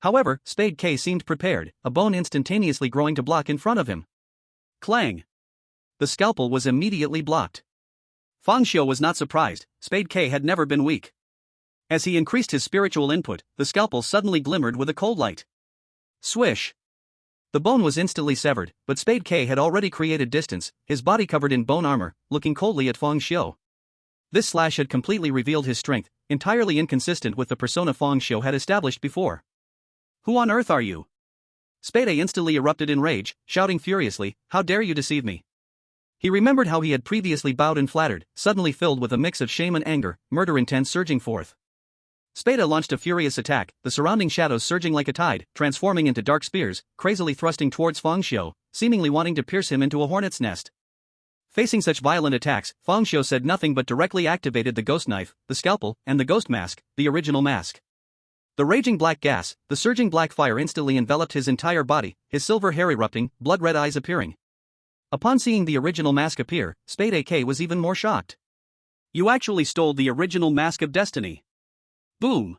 However, Spade K seemed prepared, a bone instantaneously growing to block in front of him. Clang. The scalpel was immediately blocked. Fang Xiu was not surprised, Spade K had never been weak. As he increased his spiritual input, the scalpel suddenly glimmered with a cold light. Swish. The bone was instantly severed, but Spade K had already created distance, his body covered in bone armor, looking coldly at Fang Xiu. This slash had completely revealed his strength, entirely inconsistent with the persona Fang Xiu had established before. Who on earth are you? Spade A instantly erupted in rage, shouting furiously, how dare you deceive me? He remembered how he had previously bowed and flattered, suddenly filled with a mix of shame and anger, murder intent surging forth. Spade A launched a furious attack, the surrounding shadows surging like a tide, transforming into dark spears, crazily thrusting towards Fang Xiu, seemingly wanting to pierce him into a hornet's nest. Facing such violent attacks, Fang Xiu said nothing but directly activated the ghost knife, the scalpel, and the ghost mask, the original mask. The raging black gas, the surging black fire instantly enveloped his entire body, his silver hair erupting, blood-red eyes appearing. Upon seeing the original mask appear, Spade AK was even more shocked. You actually stole the original Mask of Destiny. Boom!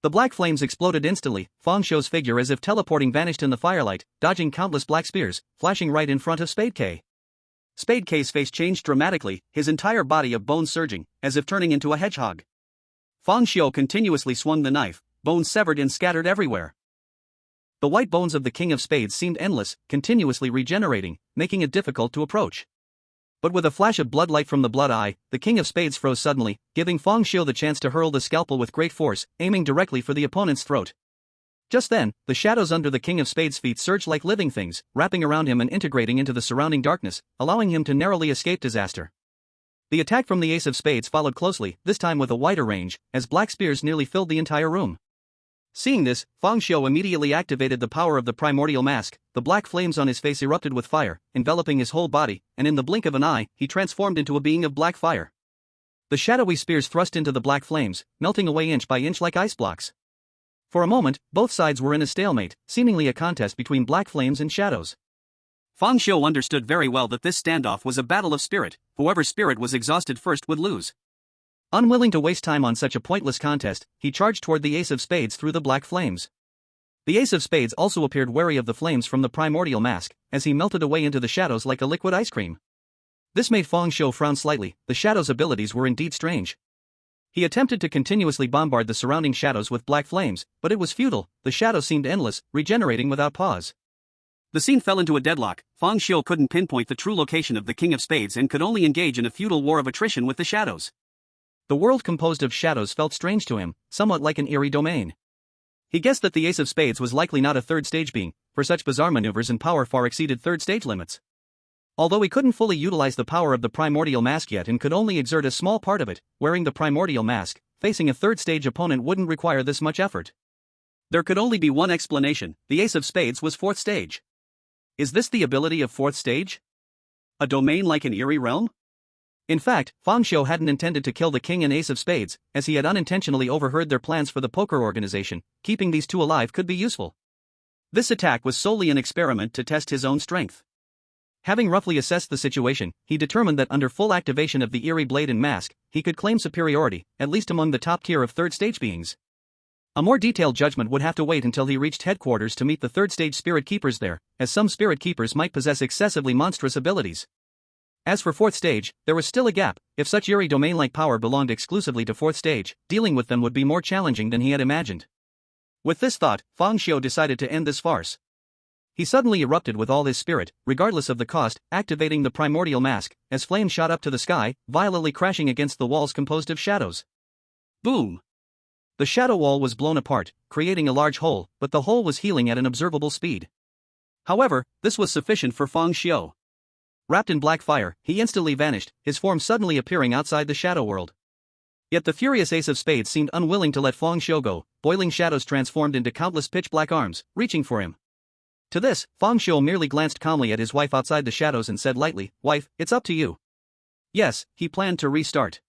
The black flames exploded instantly, Fang Xiu's figure as if teleporting vanished in the firelight, dodging countless black spears, flashing right in front of Spade K. Spade K's face changed dramatically, his entire body of bones surging, as if turning into a hedgehog. Fang Xiu continuously swung the knife, bones severed and scattered everywhere. The white bones of the King of Spades seemed endless, continuously regenerating, making it difficult to approach. But with a flash of bloodlight from the blood eye, the King of Spades froze suddenly, giving Fang Xiu the chance to hurl the scalpel with great force, aiming directly for the opponent's throat. Just then, the shadows under the King of Spades' feet surged like living things, wrapping around him and integrating into the surrounding darkness, allowing him to narrowly escape disaster. The attack from the Ace of Spades followed closely, this time with a wider range, as black spears nearly filled the entire room. Seeing this, Fang Xiu immediately activated the power of the primordial mask. The black flames on his face erupted with fire, enveloping his whole body, and in the blink of an eye, he transformed into a being of black fire. The shadowy spears thrust into the black flames, melting away inch by inch like ice blocks. For a moment, both sides were in a stalemate, seemingly a contest between black flames and shadows. Fang Xiu understood very well that this standoff was a battle of spirit. Whoever's spirit was exhausted first would lose. Unwilling to waste time on such a pointless contest, he charged toward the Ace of Spades through the black flames. The Ace of Spades also appeared wary of the flames from the primordial mask, as he melted away into the shadows like a liquid ice cream. This made Fang Xiu frown slightly. The shadow's abilities were indeed strange. He attempted to continuously bombard the surrounding shadows with black flames, but it was futile. The shadows seemed endless, regenerating without pause. The scene fell into a deadlock. Fang Xiu couldn't pinpoint the true location of the King of Spades and could only engage in a futile war of attrition with the shadows. The world composed of shadows felt strange to him, somewhat like an eerie domain. He guessed that the Ace of Spades was likely not a third stage being, for such bizarre maneuvers and power far exceeded third stage limits. Although he couldn't fully utilize the power of the primordial mask yet and could only exert a small part of it, wearing the primordial mask, facing a third stage opponent wouldn't require this much effort. There could only be one explanation: the Ace of Spades was fourth stage. Is this the ability of fourth stage? A domain like an Eerie realm? In fact, Fang Xiu hadn't intended to kill the King and Ace of Spades, as he had unintentionally overheard their plans for the poker organization. Keeping these two alive could be useful. This attack was solely an experiment to test his own strength. Having roughly assessed the situation, he determined that under full activation of the Eerie blade and mask, he could claim superiority, at least among the top tier of third stage beings. A more detailed judgment would have to wait until he reached headquarters to meet the third stage spirit keepers there, as some spirit keepers might possess excessively monstrous abilities. As for fourth stage, there was still a gap. If such Eerie domain-like power belonged exclusively to fourth stage, dealing with them would be more challenging than he had imagined. With this thought, Fang Xiu decided to end this farce. He suddenly erupted with all his spirit, regardless of the cost, activating the primordial mask, as flames shot up to the sky, violently crashing against the walls composed of shadows. Boom! The shadow wall was blown apart, creating a large hole, but the hole was healing at an observable speed. However, this was sufficient for Fang Xiu. Wrapped in black fire, he instantly vanished, his form suddenly appearing outside the shadow world. Yet the furious Ace of Spades seemed unwilling to let Fang Xiu go. Boiling shadows transformed into countless pitch-black arms, reaching for him. To this, Fang Xiu merely glanced calmly at his wife outside the shadows and said lightly, "Wife, it's up to you." Yes, he planned to restart.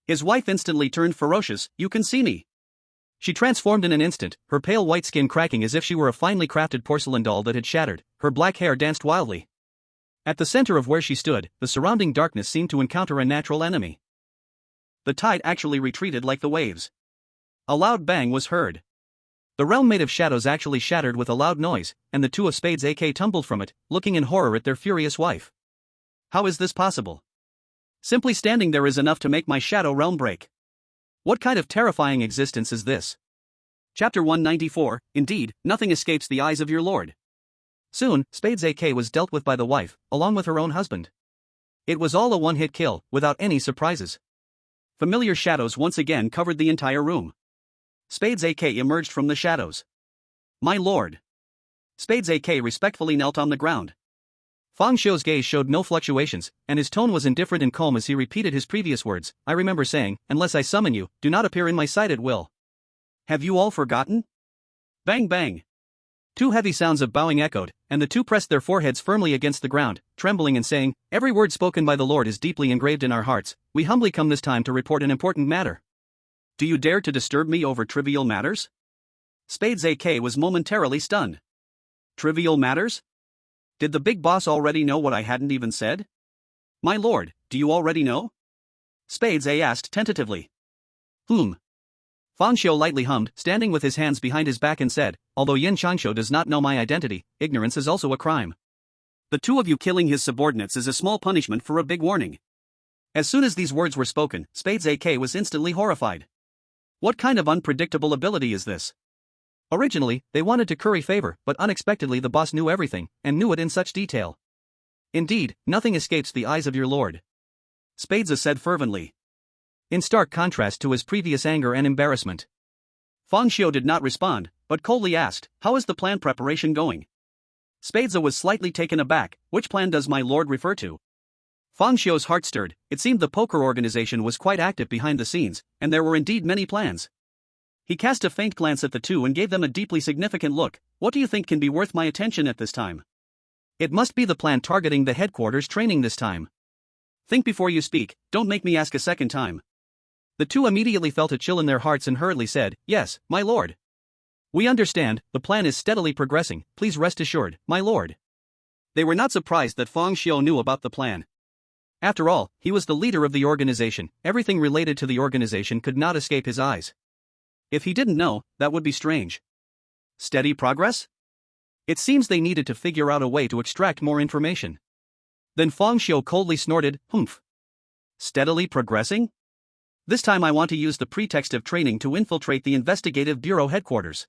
His wife instantly turned ferocious. "You can see me." She transformed in an instant, her pale white skin cracking as if she were a finely crafted porcelain doll that had shattered. Her black hair danced wildly. At the center of where she stood, the surrounding darkness seemed to encounter a natural enemy. The tide actually retreated like the waves. A loud bang was heard. The realm made of shadows actually shattered with a loud noise, and the two of Spades AK tumbled from it, looking in horror at their furious wife. How is this possible? Simply standing there is enough to make my shadow realm break. What kind of terrifying existence is this? Chapter 194, Indeed, nothing escapes the eyes of your lord. Soon, Spades AK was dealt with by the wife, along with her own husband. It was all a one-hit kill, without any surprises. Familiar shadows once again covered the entire room. Spades AK emerged from the shadows. "My lord." Spades AK respectfully knelt on the ground. Fang Xiu's gaze showed no fluctuations, and his tone was indifferent and calm as he repeated his previous words. "I remember saying, unless I summon you, do not appear in my sight at will. Have you all forgotten?" Bang bang. Two heavy sounds of bowing echoed, and the two pressed their foreheads firmly against the ground, trembling and saying, "Every word spoken by the Lord is deeply engraved in our hearts. We humbly come this time to report an important matter." Do you dare to disturb me over trivial matters? Spades AK was momentarily stunned. Trivial matters? Did the big boss already know what I hadn't even said? My lord, do you already know? Spades A asked tentatively. Fang Xiu lightly hummed, standing with his hands behind his back and said, although Yin Changshu does not know my identity, ignorance is also a crime. The two of you killing his subordinates is a small punishment for a big warning. As soon as these words were spoken, Spades AK was instantly horrified. What kind of unpredictable ability is this? Originally, they wanted to curry favor, but unexpectedly the boss knew everything, and knew it in such detail. Indeed, nothing escapes the eyes of your lord. Spades said fervently. In stark contrast to his previous anger and embarrassment. Fang Xiu did not respond, but coldly asked, how is the plan preparation going? Spades was slightly taken aback, which plan does my lord refer to? Fang Xiu's heart stirred, it seemed the poker organization was quite active behind the scenes, and there were indeed many plans. He cast a faint glance at the two and gave them a deeply significant look. What do you think can be worth my attention at this time? It must be the plan targeting the headquarters training this time. Think before you speak, don't make me ask a second time. The two immediately felt a chill in their hearts and hurriedly said, yes, my lord. We understand, the plan is steadily progressing, please rest assured, my lord. They were not surprised that Fang Xiu knew about the plan. After all, he was the leader of the organization, everything related to the organization could not escape his eyes. If he didn't know, that would be strange. Steady progress? It seems they needed to figure out a way to extract more information. Then Fang Xiu coldly snorted, humph. Steadily progressing? This time I want to use the pretext of training to infiltrate the investigative bureau headquarters.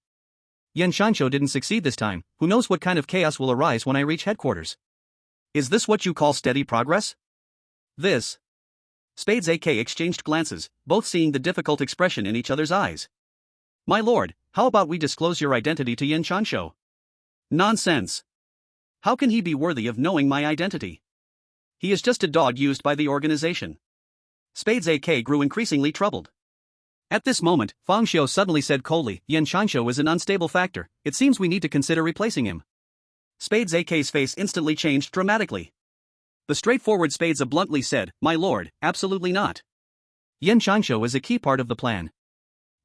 Yen Shansho didn't succeed this time, who knows what kind of chaos will arise when I reach headquarters. Is this what you call steady progress? This. Spades AK exchanged glances, both seeing the difficult expression in each other's eyes. My lord, how about we disclose your identity to Yen Shansho? Nonsense. How can he be worthy of knowing my identity? He is just a dog used by the organization. Spades AK grew increasingly troubled. At this moment, Fang Xiu suddenly said coldly, Yen Shansho is an unstable factor, it seems we need to consider replacing him. Spades AK's face instantly changed dramatically. The straightforward Spades bluntly said, my lord, absolutely not. Yen Shansho is a key part of the plan.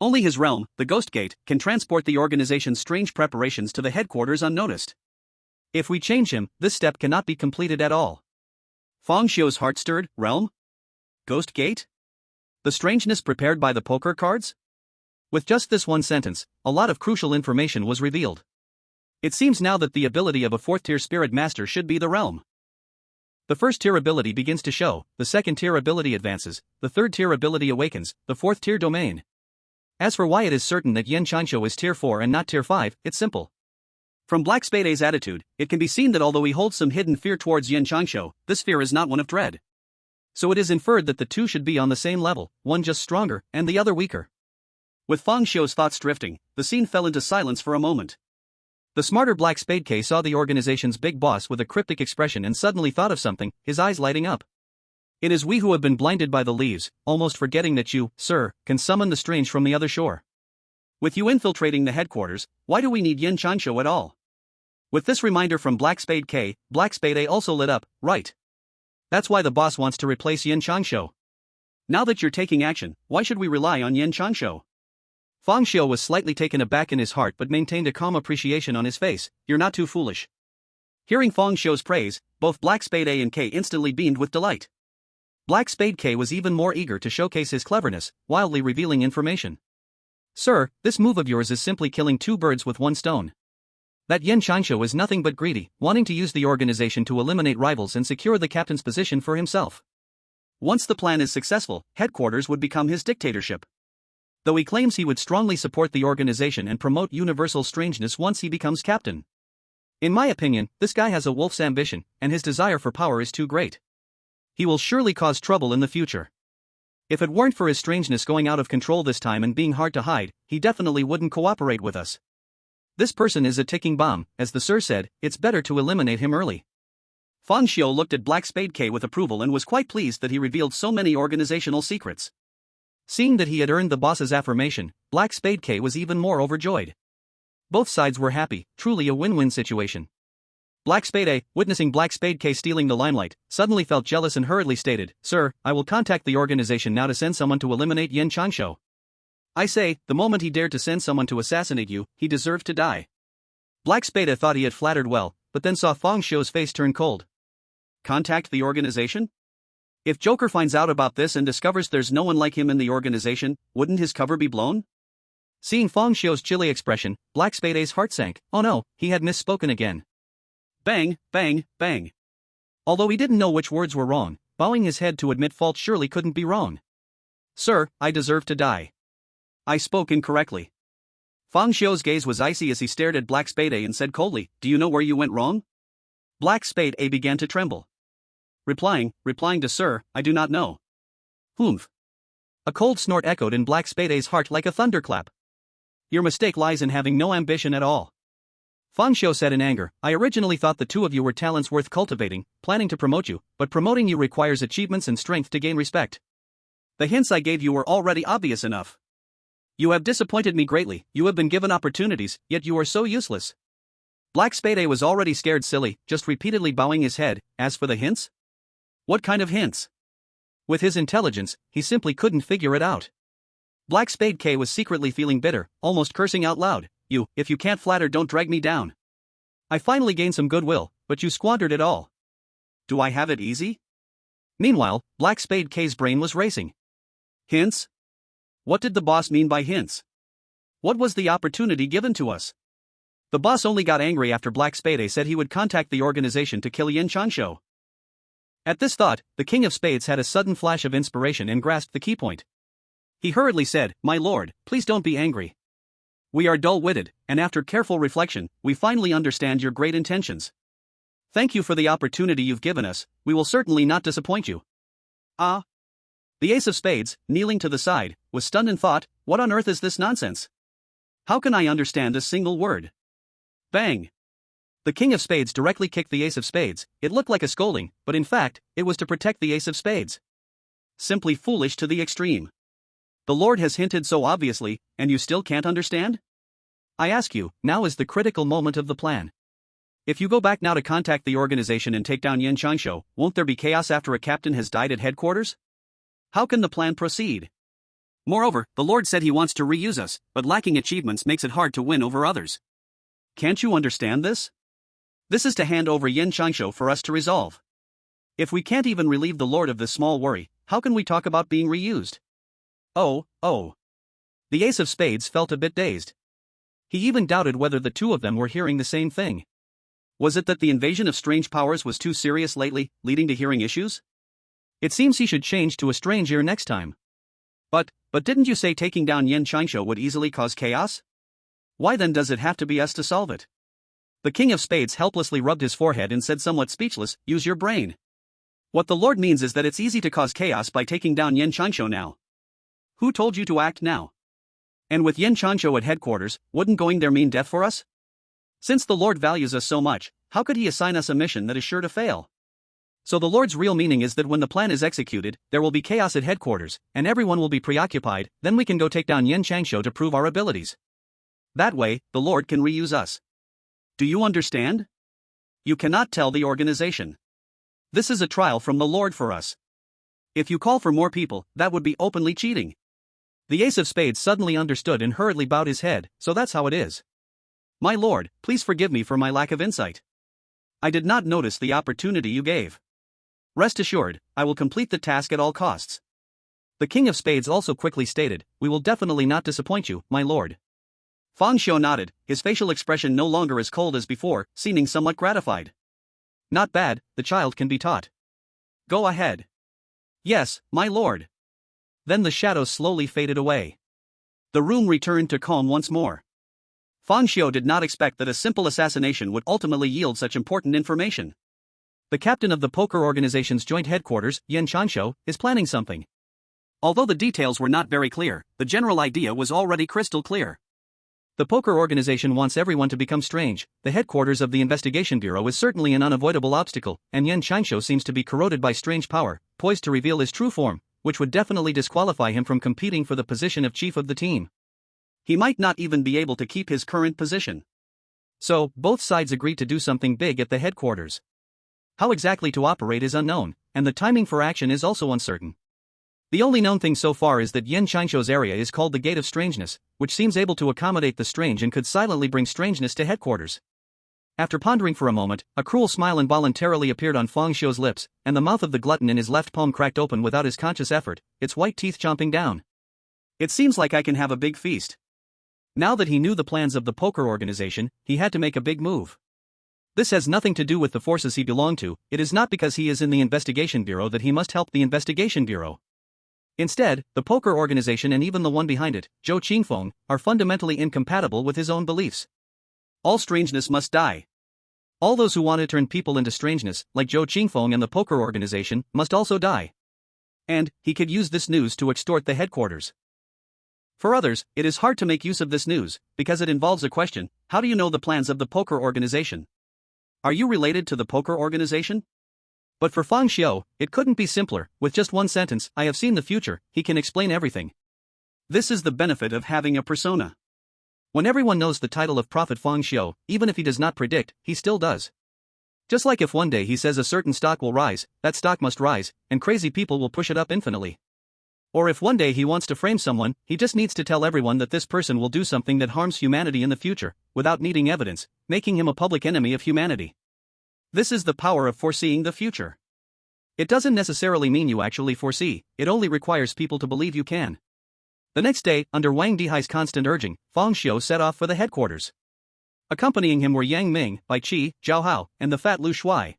Only his realm, the Ghost Gate, can transport the organization's strange preparations to the headquarters unnoticed. If we change him, this step cannot be completed at all. Fang Xiu's heart stirred, realm? Ghost Gate? The strangeness prepared by the poker cards? With just this one sentence, a lot of crucial information was revealed. It seems now that the ability of a fourth-tier spirit master should be the realm. The first-tier ability begins to show, the second-tier ability advances, the third-tier ability awakens, the fourth-tier domain. As for why it is certain that Yen Chansho is tier 4 and not tier 5, it's simple. From Black Spade's attitude, it can be seen that although he holds some hidden fear towards Yen Chansho, this fear is not one of dread. So it is inferred that the two should be on the same level, one just stronger, and the other weaker. With Fang Xiu's thoughts drifting, the scene fell into silence for a moment. The smarter Black Spade K saw the organization's big boss with a cryptic expression and suddenly thought of something, his eyes lighting up. It is we who have been blinded by the leaves, almost forgetting that you, sir, can summon the strange from the other shore. With you infiltrating the headquarters, why do we need Yen Chansho at all? With this reminder from Black Spade K, Black Spade A also lit up, right. That's why the boss wants to replace Yen Chansho. Now that you're taking action, why should we rely on Yen Chansho? Fang Xiu was slightly taken aback in his heart but maintained a calm appreciation on his face, you're not too foolish. Hearing Fang Xiu's praise, both Black Spade A and K instantly beamed with delight. Black Spade K was even more eager to showcase his cleverness, wildly revealing information. Sir, this move of yours is simply killing two birds with one stone. That Yen Chansho is nothing but greedy, wanting to use the organization to eliminate rivals and secure the captain's position for himself. Once the plan is successful, headquarters would become his dictatorship. Though he claims he would strongly support the organization and promote universal strangeness once he becomes captain. In my opinion, this guy has a wolf's ambition, and his desire for power is too great. He will surely cause trouble in the future. If it weren't for his strangeness going out of control this time and being hard to hide, he definitely wouldn't cooperate with us. This person is a ticking bomb, as the sir said, it's better to eliminate him early. Fang Xiu looked at Black Spade K with approval and was quite pleased that he revealed so many organizational secrets. Seeing that he had earned the boss's affirmation, Black Spade K was even more overjoyed. Both sides were happy, truly a win-win situation. Black Spade A, witnessing Black Spade K stealing the limelight, suddenly felt jealous and hurriedly stated, Sir, I will contact the organization now to send someone to eliminate Yen Chansho. I say, the moment he dared to send someone to assassinate you, he deserved to die. Black Spada thought he had flattered well, but then saw Fang Xiu's face turn cold. Contact the organization? If Joker finds out about this and discovers there's no one like him in the organization, wouldn't his cover be blown? Seeing Fang Xiu's chilly expression, Black Spada's heart sank. Oh no, he had misspoken again. Bang, bang, bang. Although he didn't know which words were wrong, bowing his head to admit fault surely couldn't be wrong. Sir, I deserve to die. I spoke incorrectly. Fang Xiu's gaze was icy as he stared at Black Spade and said coldly, do you know where you went wrong? Black Spade began to tremble. Replying to sir, I do not know. Humph. A cold snort echoed in Black Spade's heart like a thunderclap. Your mistake lies in having no ambition at all. Fang Xiu said in anger, I originally thought the two of you were talents worth cultivating, planning to promote you, but promoting you requires achievements and strength to gain respect. The hints I gave you were already obvious enough. You have disappointed me greatly, you have been given opportunities, yet you are so useless. Black Spade was already scared silly, just repeatedly bowing his head. As for the hints? What kind of hints? With his intelligence, he simply couldn't figure it out. Black Spade K was secretly feeling bitter, almost cursing out loud. If you can't flatter, don't drag me down. I finally gained some goodwill, but you squandered it all. Do I have it easy? Meanwhile, Black Spade K's brain was racing. Hints? What did the boss mean by hints? What was the opportunity given to us? The boss only got angry after Black Spade said he would contact the organization to kill Yin Changsho. At this thought, the King of Spades had a sudden flash of inspiration and grasped the key point. He hurriedly said, My lord, please don't be angry. We are dull-witted, and after careful reflection, we finally understand your great intentions. Thank you for the opportunity you've given us, we will certainly not disappoint you. Ah. The Ace of Spades, kneeling to the side, was stunned and thought, what on earth is this nonsense? How can I understand a single word? Bang! The King of Spades directly kicked the Ace of Spades. It looked like a scolding, but in fact, it was to protect the Ace of Spades. Simply foolish to the extreme. The Lord has hinted so obviously, and you still can't understand? I ask you, now is the critical moment of the plan. If you go back now to contact the organization and take down Yin Changsho, won't there be chaos after a captain has died at headquarters? How can the plan proceed? Moreover, the Lord said he wants to reuse us, but lacking achievements makes it hard to win over others. Can't you understand this? This is to hand over Yin Changsho for us to resolve. If we can't even relieve the Lord of this small worry, how can we talk about being reused? Oh. The Ace of Spades felt a bit dazed. He even doubted whether the two of them were hearing the same thing. Was it that the invasion of strange powers was too serious lately, leading to hearing issues? It seems he should change to a strange ear next time. But didn't you say taking down Yin Changsho would easily cause chaos? Why then does it have to be us to solve it? The King of Spades helplessly rubbed his forehead and said somewhat speechless, use your brain. What the Lord means is that it's easy to cause chaos by taking down Yin Changsho now. Who told you to act now? And with Yin Changsho at headquarters, wouldn't going there mean death for us? Since the Lord values us so much, how could he assign us a mission that is sure to fail? So the Lord's real meaning is that when the plan is executed, there will be chaos at headquarters, and everyone will be preoccupied, then we can go take down Yin Changsho to prove our abilities. That way, the Lord can reuse us. Do you understand? You cannot tell the organization. This is a trial from the Lord for us. If you call for more people, that would be openly cheating. The Ace of Spades suddenly understood and hurriedly bowed his head, so that's how it is. My lord, please forgive me for my lack of insight. I did not notice the opportunity you gave. Rest assured, I will complete the task at all costs. The King of Spades also quickly stated, we will definitely not disappoint you, my lord. Fang Xiu nodded, his facial expression no longer as cold as before, seeming somewhat gratified. Not bad, the child can be taught. Go ahead. Yes, my lord. Then the shadows slowly faded away. The room returned to calm once more. Fang Xiu did not expect that a simple assassination would ultimately yield such important information. The captain of the poker organization's joint headquarters, Yin Changsho, is planning something. Although the details were not very clear, the general idea was already crystal clear. The poker organization wants everyone to become strange. The headquarters of the investigation bureau is certainly an unavoidable obstacle, and Yin Changsho seems to be corroded by strange power, poised to reveal his true form, which would definitely disqualify him from competing for the position of chief of the team. He might not even be able to keep his current position. So, both sides agreed to do something big at the headquarters. How exactly to operate is unknown, and the timing for action is also uncertain. The only known thing so far is that Yen Qingshuo's area is called the Gate of Strangeness, which seems able to accommodate the strange and could silently bring strangeness to headquarters. After pondering for a moment, a cruel smile involuntarily appeared on Fang Xiu's lips, and the mouth of the glutton in his left palm cracked open without his conscious effort, its white teeth chomping down. It seems like I can have a big feast. Now that he knew the plans of the poker organization, he had to make a big move. This has nothing to do with the forces he belonged to. It is not because he is in the investigation bureau that he must help the investigation bureau. Instead, the poker organization and even the one behind it, Zhou Qingfeng, are fundamentally incompatible with his own beliefs. All strangeness must die. All those who want to turn people into strangeness, like Zhou Qingfeng and the poker organization, must also die. And he could use this news to extort the headquarters. For others, it is hard to make use of this news, because it involves a question: how do you know the plans of the poker organization? Are you related to the poker organization? But for Fang Xiu, it couldn't be simpler. With just one sentence, "I have seen the future," he can explain everything. This is the benefit of having a persona. When everyone knows the title of Prophet Fang Xiu, even if he does not predict, he still does. Just like if one day he says a certain stock will rise, that stock must rise, and crazy people will push it up infinitely. Or if one day he wants to frame someone, he just needs to tell everyone that this person will do something that harms humanity in the future, without needing evidence, making him a public enemy of humanity. This is the power of foreseeing the future. It doesn't necessarily mean you actually foresee, it only requires people to believe you can. The next day, under Wang Dihai's constant urging, Fang Xiu set off for the headquarters. Accompanying him were Yang Ming, Bai Qi, Zhao Hao, and the fat Lu Shuai.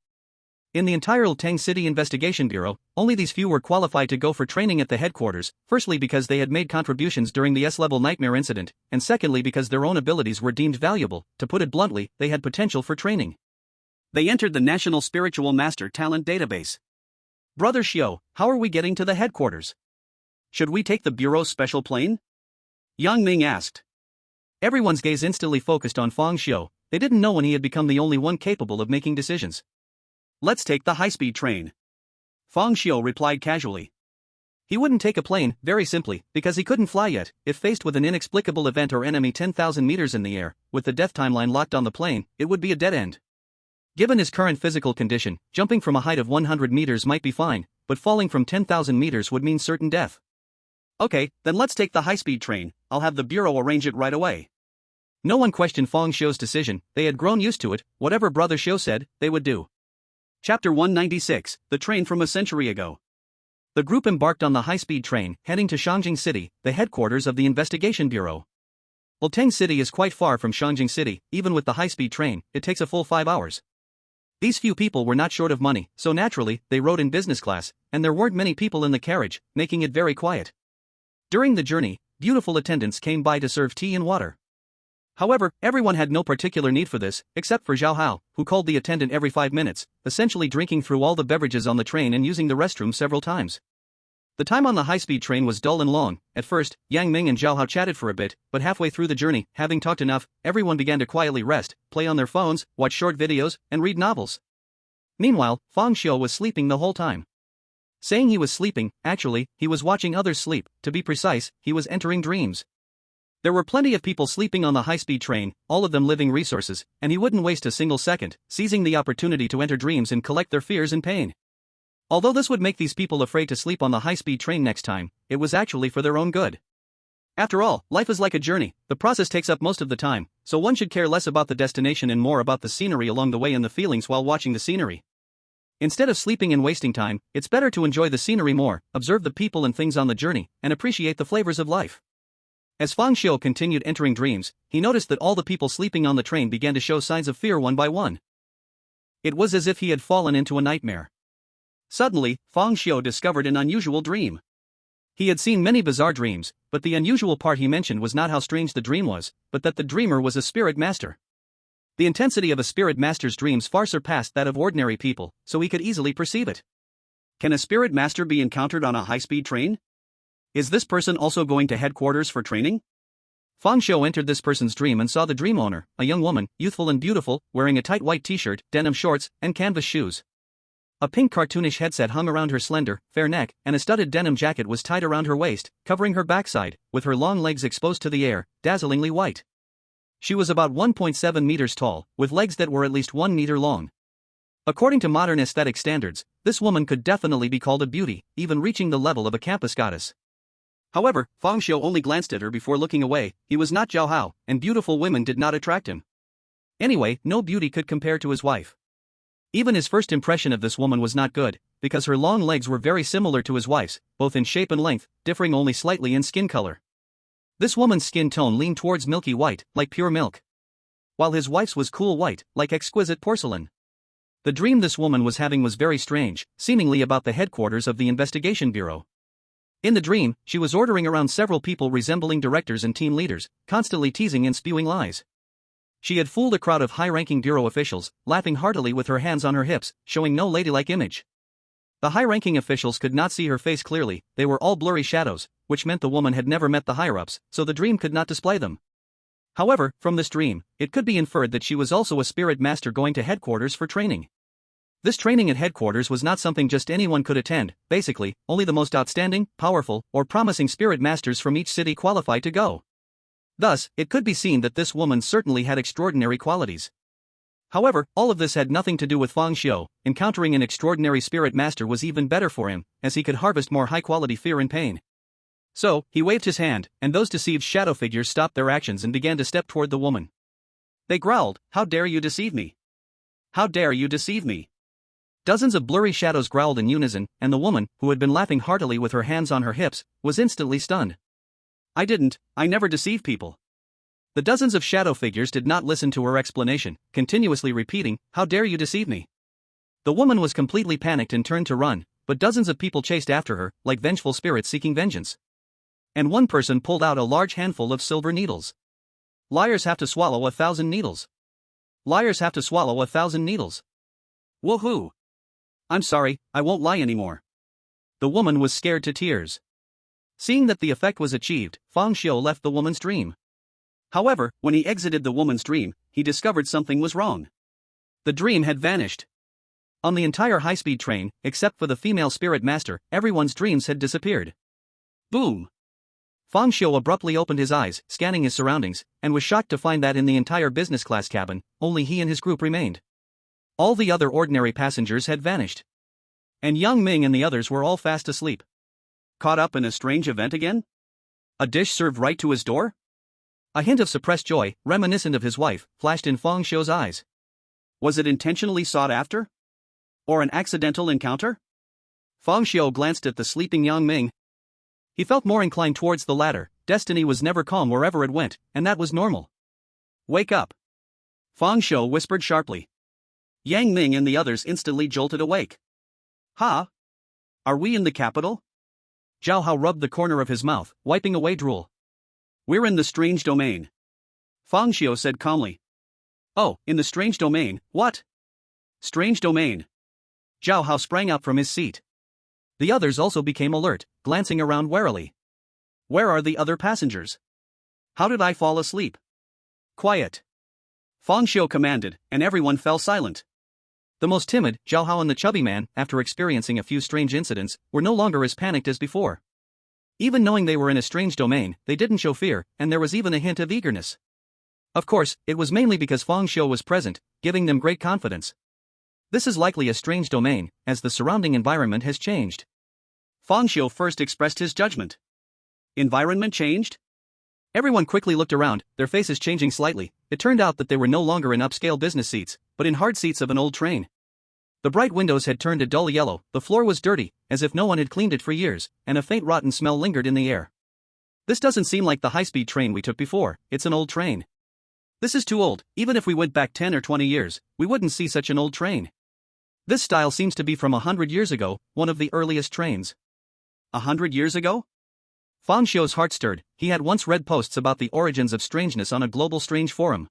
In the entire Iltang City Investigation Bureau, only these few were qualified to go for training at the headquarters, firstly because they had made contributions during the S-level nightmare incident, and secondly because their own abilities were deemed valuable. To put it bluntly, they had potential for training. They entered the National Spiritual Master Talent Database. "Brother Xiu, how are we getting to the headquarters? Should we take the Bureau's special plane?" Yang Ming asked. Everyone's gaze instantly focused on Fang Xiu. They didn't know when he had become the only one capable of making decisions. "Let's take the high-speed train," Fang Xiu replied casually. He wouldn't take a plane, very simply, because he couldn't fly yet. If faced with an inexplicable event or enemy 10,000 meters in the air, with the death timeline locked on the plane, it would be a dead end. Given his current physical condition, jumping from a height of 100 meters might be fine, but falling from 10,000 meters would mean certain death. "Okay, then let's take the high-speed train. I'll have the Bureau arrange it right away." No one questioned Fang Xiu's decision. They had grown used to it. Whatever Brother Xiu said, they would do. Chapter 196, The Train from a Century Ago. The group embarked on the high-speed train, heading to Shangjing City, the headquarters of the Investigation Bureau. Iltang City is quite far from Shangjing City. Even with the high-speed train, it takes a full 5 hours. These few people were not short of money, so naturally, they rode in business class, and there weren't many people in the carriage, making it very quiet. During the journey, beautiful attendants came by to serve tea and water. However, everyone had no particular need for this, except for Zhao Hao, who called the attendant every 5 minutes, essentially drinking through all the beverages on the train and using the restroom several times. The time on the high-speed train was dull and long. At first, Yang Ming and Zhao Hao chatted for a bit, but halfway through the journey, having talked enough, everyone began to quietly rest, play on their phones, watch short videos, and read novels. Meanwhile, Fang Xiu was sleeping the whole time. Saying he was sleeping, actually, he was watching others sleep. To be precise, he was entering dreams. There were plenty of people sleeping on the high-speed train, all of them living resources, and he wouldn't waste a single second, seizing the opportunity to enter dreams and collect their fears and pain. Although this would make these people afraid to sleep on the high-speed train next time, it was actually for their own good. After all, life is like a journey. The process takes up most of the time, so one should care less about the destination and more about the scenery along the way and the feelings while watching the scenery. Instead of sleeping and wasting time, it's better to enjoy the scenery more, observe the people and things on the journey, and appreciate the flavors of life. As Fang Xiu continued entering dreams, he noticed that all the people sleeping on the train began to show signs of fear one by one. It was as if he had fallen into a nightmare. Suddenly, Fang Xiu discovered an unusual dream. He had seen many bizarre dreams, but the unusual part he mentioned was not how strange the dream was, but that the dreamer was a spirit master. The intensity of a spirit master's dreams far surpassed that of ordinary people, so he could easily perceive it. Can a spirit master be encountered on a high-speed train? Is this person also going to headquarters for training? Fang Xiu entered this person's dream and saw the dream owner, a young woman, youthful and beautiful, wearing a tight white t-shirt, denim shorts, and canvas shoes. A pink cartoonish headset hung around her slender, fair neck, and a studded denim jacket was tied around her waist, covering her backside, with her long legs exposed to the air, dazzlingly white. She was about 1.7 meters tall, with legs that were at least 1 meter long. According to modern aesthetic standards, This woman could definitely be called a beauty, even reaching the level of a campus goddess. However, Fang Xiu only glanced at her before looking away. He was not Zhao Hao, and beautiful women did not attract him. Anyway, no beauty could compare to his wife. Even his first impression of this woman was not good, because her long legs were very similar to his wife's, both in shape and length, differing only slightly in skin color. This woman's skin tone leaned towards milky white, like pure milk, while his wife's was cool white, like exquisite porcelain. The dream this woman was having was very strange, seemingly about the headquarters of the investigation bureau. In the dream, she was ordering around several people resembling directors and team leaders, constantly teasing and spewing lies. She had fooled a crowd of high-ranking bureau officials, laughing heartily with her hands on her hips, showing no ladylike image. The high-ranking officials could not see her face clearly, they were all blurry shadows, which meant the woman had never met the higher-ups, so the dream could not display them. However, from this dream, it could be inferred that she was also a spirit master going to headquarters for training. This training at headquarters was not something just anyone could attend. Basically, only the most outstanding, powerful, or promising spirit masters from each city qualified to go. Thus, it could be seen that this woman certainly had extraordinary qualities. However, all of this had nothing to do with Fang Xiu. Encountering an extraordinary spirit master was even better for him, as he could harvest more high-quality fear and pain. So, he waved his hand, and those deceived shadow figures stopped their actions and began to step toward the woman. They growled, "How dare you deceive me? How dare you deceive me?" Dozens of blurry shadows growled in unison, and the woman, who had been laughing heartily with her hands on her hips, was instantly stunned. I never deceive people." The dozens of shadow figures did not listen to her explanation, continuously repeating, "How dare you deceive me?" The woman was completely panicked and turned to run, but dozens of people chased after her, like vengeful spirits seeking vengeance. And one person pulled out a large handful of silver needles. "Liars have to swallow 1,000 needles. Liars have to swallow 1,000 needles. Woohoo! I'm sorry, I won't lie anymore." The woman was scared to tears. Seeing that the effect was achieved, Fang Xiu left the woman's dream. However, when he exited the woman's dream, he discovered something was wrong. The dream had vanished. On the entire high-speed train, except for the female spirit master, everyone's dreams had disappeared. Boom! Fang Xiu abruptly opened his eyes, scanning his surroundings, and was shocked to find that in the entire business class cabin, only he and his group remained. All the other ordinary passengers had vanished. And Yang Ming and the others were all fast asleep. Caught up in a strange event again? A dish served right to his door? A hint of suppressed joy, reminiscent of his wife, flashed in Fang Xiu's eyes. Was it intentionally sought after? Or an accidental encounter? Fang Xiu glanced at the sleeping Yang Ming. He felt more inclined towards the latter. Destiny was never calm wherever it went, and that was normal. "Wake up!" Fang Xiu whispered sharply. Yang Ming and the others instantly jolted awake. "Ha? Are we in the capital?" Zhao Hao rubbed the corner of his mouth, wiping away drool. "We're in the strange domain," Fang Xiu said calmly. "Oh, in the strange domain, what?" "Strange domain." Zhao Hao sprang up from his seat. The others also became alert, glancing around warily. "Where are the other passengers? How did I fall asleep?" "Quiet!" Fang Xiu commanded, and everyone fell silent. The most timid, Zhao Hao and the chubby man, after experiencing a few strange incidents, were no longer as panicked as before. Even knowing they were in a strange domain, they didn't show fear, and there was even a hint of eagerness. Of course, it was mainly because Fang Xiu was present, giving them great confidence. This is likely a strange domain, as the surrounding environment has changed. Fang Xiu first expressed his judgment. Environment changed? Everyone quickly looked around, their faces changing slightly. It turned out that they were no longer in upscale business seats, but in hard seats of an old train. The bright windows had turned a dull yellow, the floor was dirty, as if no one had cleaned it for years, and a faint rotten smell lingered in the air. This doesn't seem like the high-speed train we took before, it's an old train. This is too old, even if we went back 10 or 20 years, we wouldn't see such an old train. This style seems to be from 100 years ago, one of the earliest trains. 100 years ago? Fang Xiu's heart stirred. He had once read posts about the origins of strangeness on a global strange forum.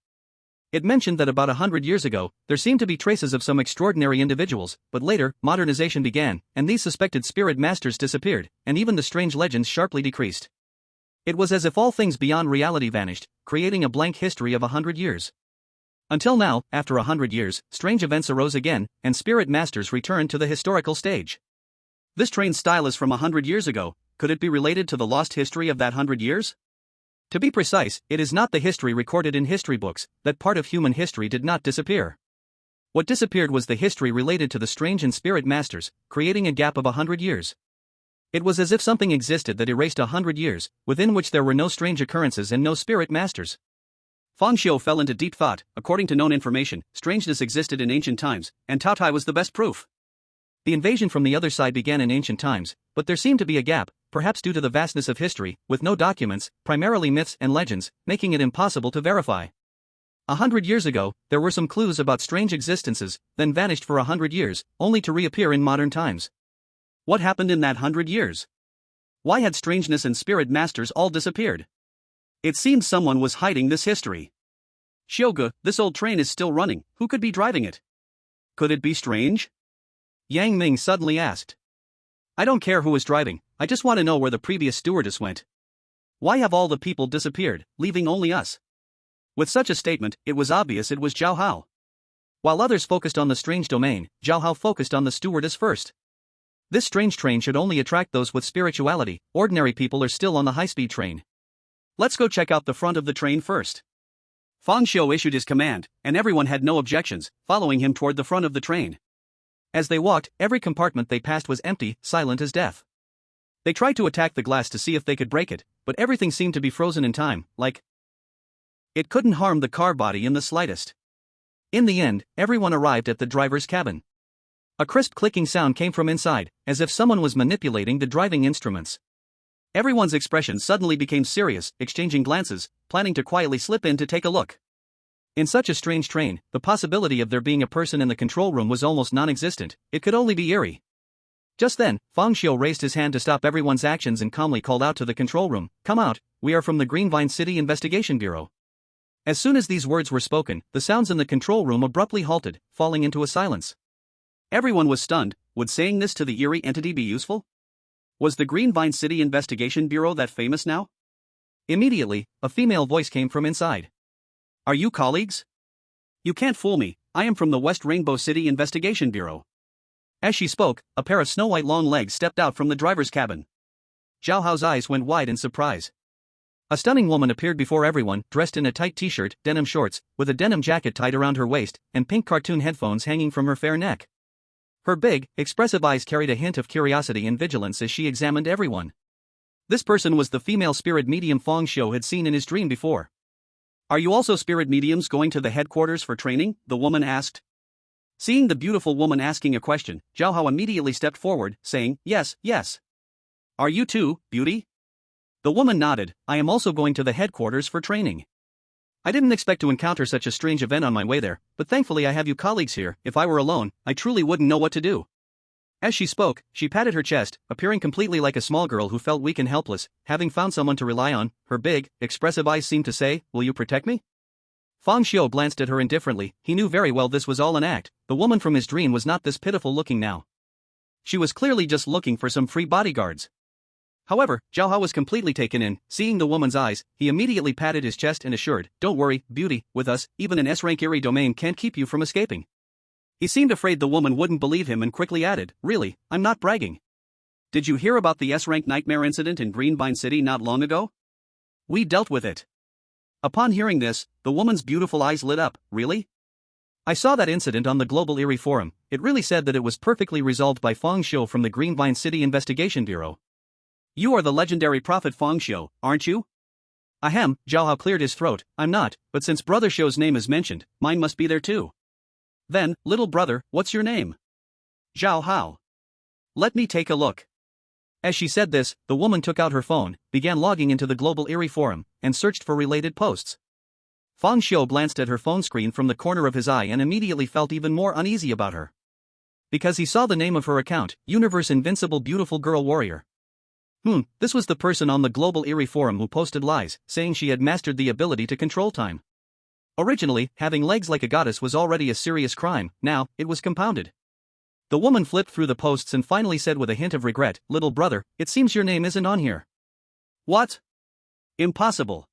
It mentioned that about 100 years ago, there seemed to be traces of some extraordinary individuals, but later, modernization began, and these suspected spirit masters disappeared, and even the strange legends sharply decreased. It was as if all things beyond reality vanished, creating a blank history of 100 years. Until now, after 100 years, strange events arose again, and spirit masters returned to the historical stage. This train style is from 100 years ago. Could it be related to the lost history of that 100 years? To be precise, it is not the history recorded in history books. That part of human history did not disappear. What disappeared was the history related to the strange and spirit masters, creating a gap of 100 years. It was as if something existed that erased 100 years, within which there were no strange occurrences and no spirit masters. Fang Xiu fell into deep thought. According to known information, strangeness existed in ancient times, and Taotai was the best proof. The invasion from the other side began in ancient times, but there seemed to be a gap, perhaps due to the vastness of history, with no documents, primarily myths and legends, making it impossible to verify. 100 years ago, there were some clues about strange existences, then vanished for 100 years, only to reappear in modern times. What happened in that 100 years? Why had strangeness and spirit masters all disappeared? It seemed someone was hiding this history. Xiuge, this old train is still running, who could be driving it? Could it be strange? Yang Ming suddenly asked. I don't care who is driving, I just want to know where the previous stewardess went. Why have all the people disappeared, leaving only us? With such a statement, it was obvious it was Zhao Hao. While others focused on the strange domain, Zhao Hao focused on the stewardess first. This strange train should only attract those with spirituality, ordinary people are still on the high-speed train. Let's go check out the front of the train first. Fang Xiu issued his command, and everyone had no objections, following him toward the front of the train. As they walked, every compartment they passed was empty, silent as death. They tried to attack the glass to see if they could break it, but everything seemed to be frozen in time, like it couldn't harm the car body in the slightest. In the end, everyone arrived at the driver's cabin. A crisp clicking sound came from inside, as if someone was manipulating the driving instruments. Everyone's expression suddenly became serious, exchanging glances, planning to quietly slip in to take a look. In such a strange train, the possibility of there being a person in the control room was almost non-existent. It could only be Eerie. Just then, Fang Xiu raised his hand to stop everyone's actions and calmly called out to the control room, "Come out, we are from the Greenvine City Investigation Bureau." As soon as these words were spoken, the sounds in the control room abruptly halted, falling into a silence. Everyone was stunned. Would saying this to the Eerie entity be useful? Was the Greenvine City Investigation Bureau that famous now? Immediately, a female voice came from inside. Are you colleagues? You can't fool me, I am from the West Rainbow City Investigation Bureau. As she spoke, a pair of snow-white long legs stepped out from the driver's cabin. Zhao Hao's eyes went wide in surprise. A stunning woman appeared before everyone, dressed in a tight t-shirt, denim shorts, with a denim jacket tied around her waist, and pink cartoon headphones hanging from her fair neck. Her big, expressive eyes carried a hint of curiosity and vigilance as she examined everyone. This person was the female spirit medium Fang Xiu had seen in his dream before. Are you also spirit mediums going to the headquarters for training? The woman asked. Seeing the beautiful woman asking a question, Zhao Hao immediately stepped forward, saying, Yes, yes. Are you too, beauty? The woman nodded. I am also going to the headquarters for training. I didn't expect to encounter such a strange event on my way there, but thankfully I have you colleagues here. If I were alone, I truly wouldn't know what to do. As she spoke, she patted her chest, appearing completely like a small girl who felt weak and helpless, having found someone to rely on. Her big, expressive eyes seemed to say, Will you protect me? Fang Xiu glanced at her indifferently. He knew very well this was all an act. The woman from his dream was not this pitiful looking now. She was clearly just looking for some free bodyguards. However, Zhao Hao was completely taken in. Seeing the woman's eyes, he immediately patted his chest and assured, Don't worry, beauty, with us, even an S-rank Eerie domain can't keep you from escaping. He seemed afraid the woman wouldn't believe him and quickly added, Really, I'm not bragging. Did you hear about the S-rank nightmare incident in Greenvine City not long ago? We dealt with it. Upon hearing this, the woman's beautiful eyes lit up. Really? I saw that incident on the Global Eerie Forum. It really said that it was perfectly resolved by Fang Xiu from the Greenvine City Investigation Bureau. You are the legendary prophet Fang Xiu, aren't you? Ahem, Zhao Hao cleared his throat. I'm not, but since Brother Xiu's name is mentioned, mine must be there too. Then, little brother, what's your name? Zhao Hao. Let me take a look. As she said this, the woman took out her phone, began logging into the Global Eerie Forum, and searched for related posts. Fang Xiu glanced at her phone screen from the corner of his eye and immediately felt even more uneasy about her. Because he saw the name of her account, Universe Invincible Beautiful Girl Warrior. This was the person on the Global Eerie Forum who posted lies, saying she had mastered the ability to control time. Originally, having legs like a goddess was already a serious crime, now, it was compounded. The woman flipped through the posts and finally said with a hint of regret, Little brother, it seems your name isn't on here. What? Impossible.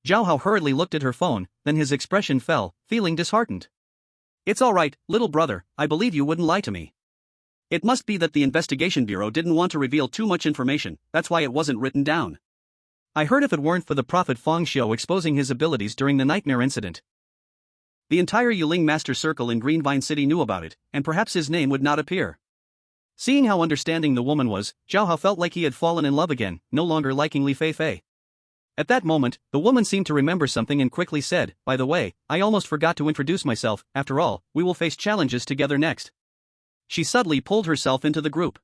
Zhao Hao hurriedly looked at her phone, then his expression fell, feeling disheartened. It's all right, little brother, I believe you wouldn't lie to me. It must be that the investigation bureau didn't want to reveal too much information, that's why it wasn't written down. I heard if it weren't for the prophet Fang Xiu exposing his abilities during the nightmare incident, The entire Yuling Master Circle in Greenvine City knew about it, and perhaps his name would not appear. Seeing how understanding the woman was, Zhao Hao felt like he had fallen in love again, no longer liking Li Fei. At that moment, the woman seemed to remember something and quickly said, "By the way, I almost forgot to introduce myself. After all, we will face challenges together next." She subtly pulled herself into the group.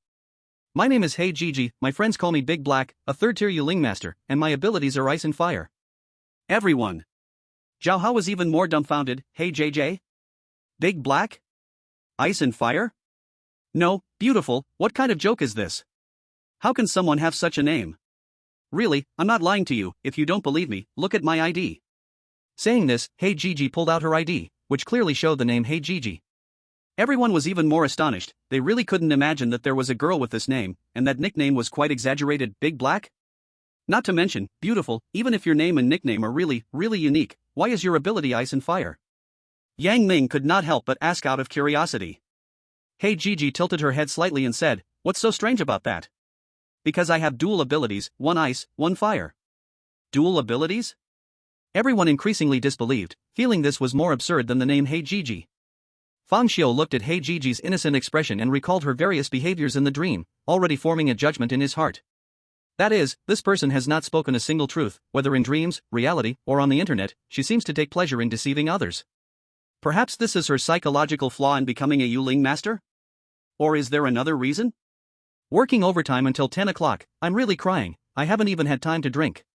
"My name is Hei Jiji, my friends call me Big Black, a third-tier Yuling master, and my abilities are ice and fire." Everyone. Zhao Hao was even more dumbfounded. "Hey JJ? Big Black? Ice and fire? No, beautiful, what kind of joke is this? How can someone have such a name? Really, I'm not lying to you. If you don't believe me, look at my ID." Saying this, Hei Jiji pulled out her ID, which clearly showed the name Hei Jiji. Everyone was even more astonished. They really couldn't imagine that there was a girl with this name, and that nickname was quite exaggerated. Big Black? Not to mention, beautiful, even if your name and nickname are really unique, why is your ability ice and fire? Yang Ming could not help but ask out of curiosity. Hei Jiji tilted her head slightly and said, "What's so strange about that?" "Because I have dual abilities, one ice, one fire." Dual abilities? Everyone increasingly disbelieved, feeling this was more absurd than the name Hei Jiji. Fang Xiu looked at Hei Jiji's innocent expression and recalled her various behaviors in the dream, already forming a judgment in his heart. That is, this person has not spoken a single truth, whether in dreams, reality, or on the internet. She seems to take pleasure in deceiving others. Perhaps this is her psychological flaw in becoming a Yuling master? Or is there another reason? Working overtime until 10 o'clock, I'm really crying, I haven't even had time to drink.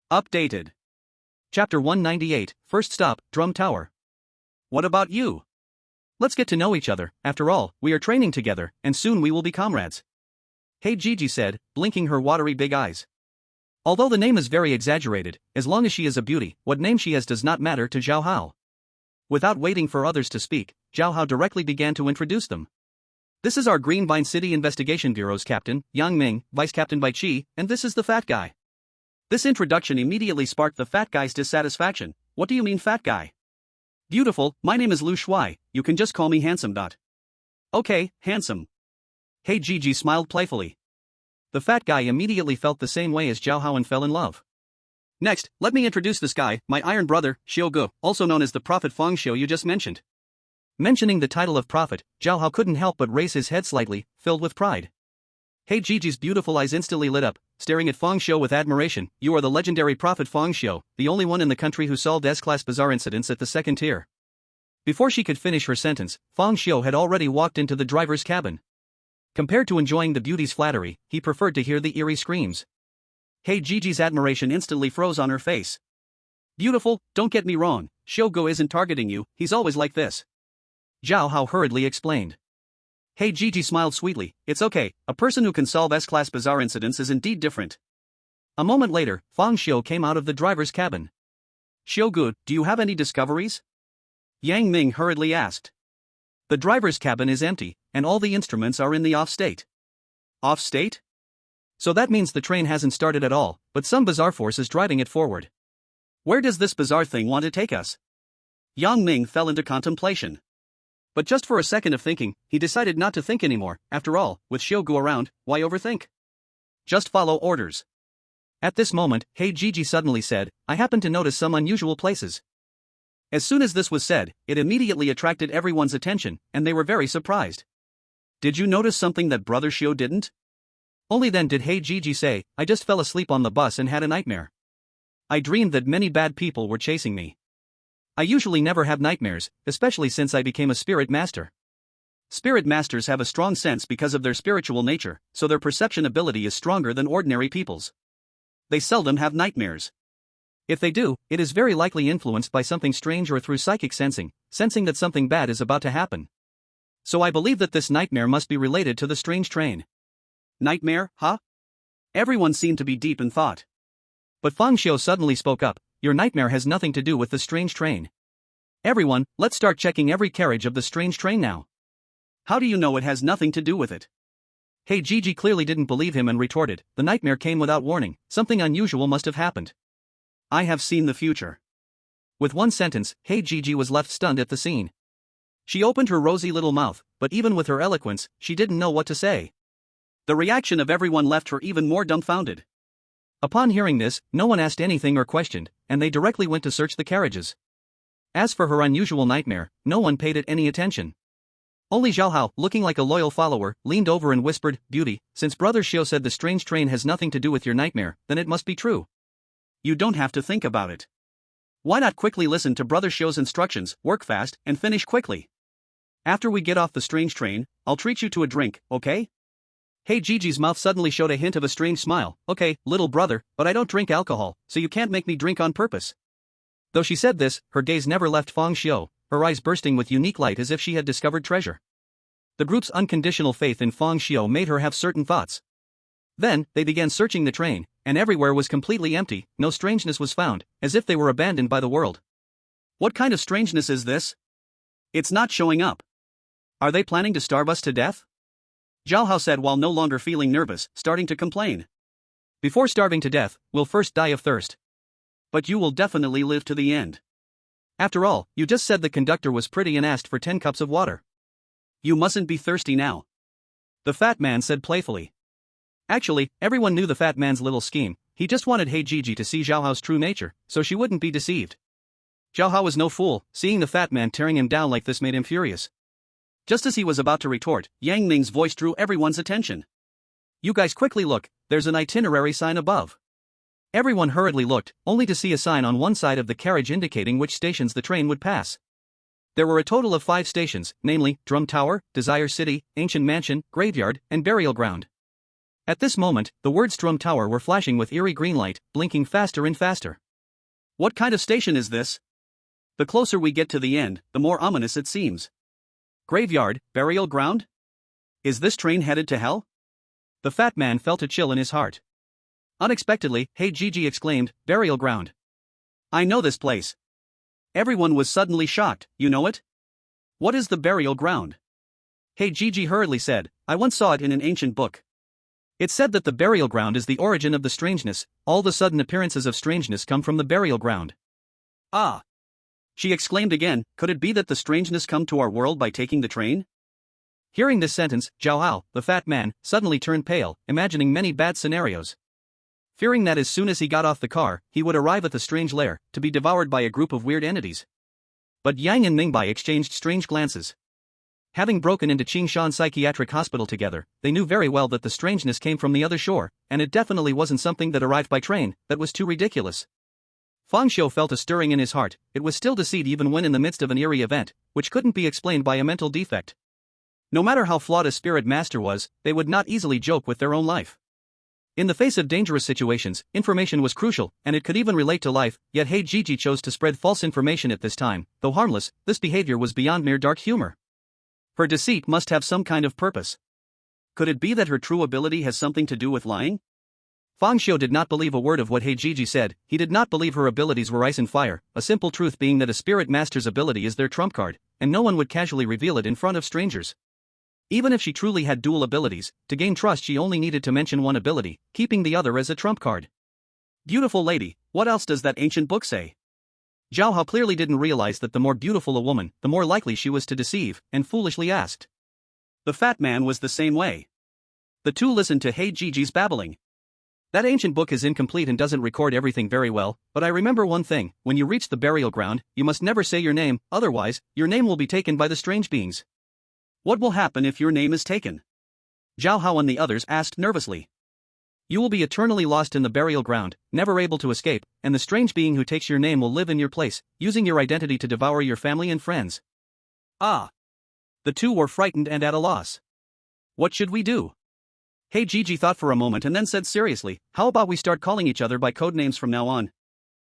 Updated. Chapter 198, First Stop, Drum Tower. What about you? Let's get to know each other. After all, we are training together, and soon we will be comrades. Hei Jiji said, blinking her watery big eyes. Although the name is very exaggerated, as long as she is a beauty, what name she has does not matter to Zhao Hao. Without waiting for others to speak, Zhao Hao directly began to introduce them. "This is our Greenvine City Investigation Bureau's captain, Yang Ming, vice captain by Qi, and this is the fat guy." This introduction immediately sparked the fat guy's dissatisfaction. "What do you mean, fat guy?" "Beautiful, my name is Lu Shuai, you can just call me handsome. Okay, handsome." Hei Jiji smiled playfully. The fat guy immediately felt the same way as Zhao Hao and fell in love. "Next, let me introduce this guy, my iron brother, Xiu Gu, also known as the Prophet Fang Xiu you just mentioned." Mentioning the title of prophet, Zhao Hao couldn't help but raise his head slightly, filled with pride. Hei Jiji's beautiful eyes instantly lit up, staring at Fang Xiu with admiration. "You are the legendary prophet Fang Xiu, the only one in the country who solved S-class bazaar incidents at the second tier." Before she could finish her sentence, Fang Xiu had already walked into the driver's cabin. Compared to enjoying the beauty's flattery, he preferred to hear the eerie screams. Hei Jiji's admiration instantly froze on her face. "Beautiful, don't get me wrong, Shogo isn't targeting you, he's always like this." Zhao Hao hurriedly explained. Hei Jiji smiled sweetly. "It's okay, a person who can solve S-class bazaar incidents is indeed different." A moment later, Fang Xiu came out of the driver's cabin. "Shogu, do you have any discoveries?" Yang Ming hurriedly asked. "The driver's cabin is empty, and all the instruments are in the off state." "Off state?" "So that means the train hasn't started at all, but some bizarre force is driving it forward." "Where does this bizarre thing want to take us?" Yang Ming fell into contemplation. But just for a second of thinking, he decided not to think anymore. After all, with Shogu around, why overthink? Just follow orders. At this moment, Hei Jiji suddenly said, "I happen to notice some unusual places." As soon as this was said, it immediately attracted everyone's attention, and they were very surprised. "Did you notice something that Brother Shio didn't?" Only then did Hei Jiji say, "I just fell asleep on the bus and had a nightmare. I dreamed that many bad people were chasing me. I usually never have nightmares, especially since I became a spirit master. Spirit masters have a strong sense because of their spiritual nature, so their perception ability is stronger than ordinary people's. They seldom have nightmares. If they do, it is very likely influenced by something strange or through psychic sensing that something bad is about to happen. So I believe that this nightmare must be related to the strange train." "Nightmare, huh?" Everyone seemed to be deep in thought. But Fang Xiu suddenly spoke up, "Your nightmare has nothing to do with the strange train. Everyone, let's start checking every carriage of the strange train now." "How do you know it has nothing to do with it?" Hei Jiji clearly didn't believe him and retorted, "The nightmare came without warning, something unusual must have happened. I have seen the future." With one sentence, Hei Jiji was left stunned at the scene. She opened her rosy little mouth, but even with her eloquence, she didn't know what to say. The reaction of everyone left her even more dumbfounded. Upon hearing this, no one asked anything or questioned, and they directly went to search the carriages. As for her unusual nightmare, no one paid it any attention. Only Zhao Hao, looking like a loyal follower, leaned over and whispered, "Beauty, since Brother Xiao said the strange train has nothing to do with your nightmare, then it must be true. You don't have to think about it. Why not quickly listen to Brother Xiao's instructions, work fast, and finish quickly? After we get off the strange train, I'll treat you to a drink, okay?" Hey Gigi's mouth suddenly showed a hint of a strange smile. "Okay, little brother, but I don't drink alcohol, so you can't make me drink on purpose." Though she said this, her gaze never left Fang Xiao, her eyes bursting with unique light as if she had discovered treasure. The group's unconditional faith in Fang Xiao made her have certain thoughts. Then, they began searching the train, and everywhere was completely empty, no strangeness was found, as if they were abandoned by the world. What kind of strangeness is this? It's not showing up. Are they planning to starve us to death? Zhao Hao said while no longer feeling nervous, starting to complain. Before starving to death, we'll first die of thirst. But you will definitely live to the end. After all, you just said the conductor was pretty and asked for 10 cups of water. You mustn't be thirsty now. The fat man said playfully. Actually, everyone knew the fat man's little scheme. He just wanted Hey Gigi to see Zhao Hao's true nature, so she wouldn't be deceived. Zhao Hao was no fool, seeing the fat man tearing him down like this made him furious. Just as he was about to retort, Yang Ming's voice drew everyone's attention. "You guys quickly look, there's an itinerary sign above." Everyone hurriedly looked, only to see a sign on one side of the carriage indicating which stations the train would pass. There were a total of 5 stations, namely, Drum Tower, Desire City, Ancient Mansion, Graveyard, and Burial Ground. At this moment, the words Drum Tower were flashing with eerie green light, blinking faster and faster. What kind of station is this? The closer we get to the end, the more ominous it seems. Graveyard, Burial Ground? Is this train headed to hell? The fat man felt a chill in his heart. Unexpectedly, Hey Gigi exclaimed, "Burial Ground. I know this place." Everyone was suddenly shocked. "You know it? What is the Burial Ground?" Hey Gigi hurriedly said, "I once saw it in an ancient book. It said that the burial ground is the origin of the strangeness, all the sudden appearances of strangeness come from the burial ground." Ah! She exclaimed again, "Could it be that the strangeness come to our world by taking the train?" Hearing this sentence, Zhao Hao, the fat man, suddenly turned pale, imagining many bad scenarios. Fearing that as soon as he got off the car, he would arrive at the strange lair, to be devoured by a group of weird entities. But Yang and Mingbai exchanged strange glances. Having broken into Qingshan Psychiatric Hospital together, they knew very well that the strangeness came from the other shore, and it definitely wasn't something that arrived by train, that was too ridiculous. Fang Xiu felt a stirring in his heart. It was still deceit even when in the midst of an eerie event, which couldn't be explained by a mental defect. No matter how flawed a spirit master was, they would not easily joke with their own life. In the face of dangerous situations, information was crucial, and it could even relate to life, yet Hey Gigi chose to spread false information at this time. Though harmless, this behavior was beyond mere dark humor. Her deceit must have some kind of purpose. Could it be that her true ability has something to do with lying? Fang Xiu did not believe a word of what Hey Gigi said. He did not believe her abilities were ice and fire, a simple truth being that a spirit master's ability is their trump card, and no one would casually reveal it in front of strangers. Even if she truly had dual abilities, to gain trust she only needed to mention one ability, keeping the other as a trump card. Beautiful lady, what else does that ancient book say? Zhao Hao clearly didn't realize that the more beautiful a woman, the more likely she was to deceive, and foolishly asked. The fat man was the same way. The two listened to Hey Gigi's babbling. That ancient book is incomplete and doesn't record everything very well, but I remember one thing: when you reach the burial ground, you must never say your name, otherwise, your name will be taken by the strange beings. What will happen if your name is taken? Zhao Hao and the others asked nervously. You will be eternally lost in the burial ground, never able to escape, and the strange being who takes your name will live in your place, using your identity to devour your family and friends. Ah! The two were frightened and at a loss. What should we do? Hey Gigi thought for a moment and then said seriously, how about we start calling each other by code names from now on?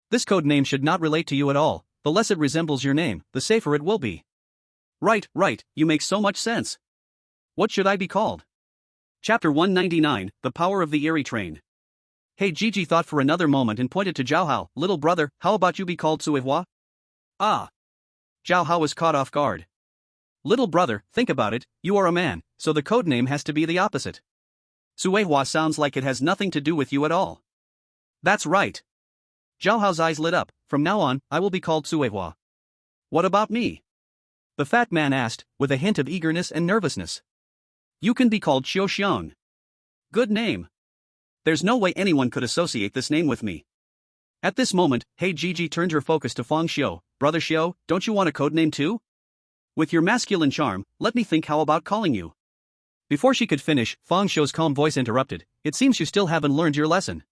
This code name should not relate to you at all. The less it resembles your name, the safer it will be. Right, you make so much sense. What should I be called? Chapter 199, The Power of the Eerie Train. Hey Gigi thought for another moment and pointed to Zhao Hao. Little brother, how about you be called Suihua? Ah! Zhao Hao was caught off guard. Little brother, think about it, you are a man, so the code name has to be the opposite. Suihua sounds like it has nothing to do with you at all. That's right. Zhao Hao's eyes lit up. From now on, I will be called Suihua. What about me? The fat man asked, with a hint of eagerness and nervousness. You can be called Xiao Xiong. Good name. There's no way anyone could associate this name with me. At this moment, Hey Gigi turned her focus to Fang Xiu, brother Xiao, don't you want a codename too? With your masculine charm, let me think how about calling you. Before she could finish, Fang Xiu's calm voice interrupted. It seems you still haven't learned your lesson.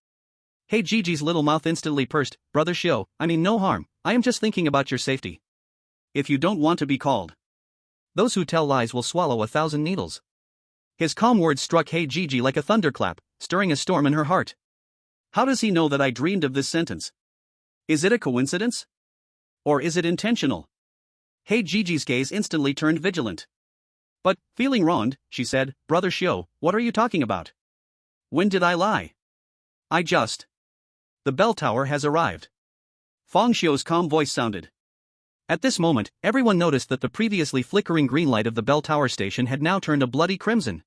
Hey Gigi's little mouth instantly pursed. Brother Xiu, I mean no harm, I am just thinking about your safety. If you don't want to be called. Those who tell lies will swallow 1,000 needles. His calm words struck Hey Gigi like a thunderclap, stirring a storm in her heart. How does he know that I dreamed of this sentence? Is it a coincidence? Or is it intentional? Hey Gigi's gaze instantly turned vigilant. But, feeling wronged, she said, Brother Xiu, what are you talking about? When did I lie? I just. The bell tower has arrived. Fang Xiu's calm voice sounded. At this moment, everyone noticed that the previously flickering green light of the bell tower station had now turned a bloody crimson.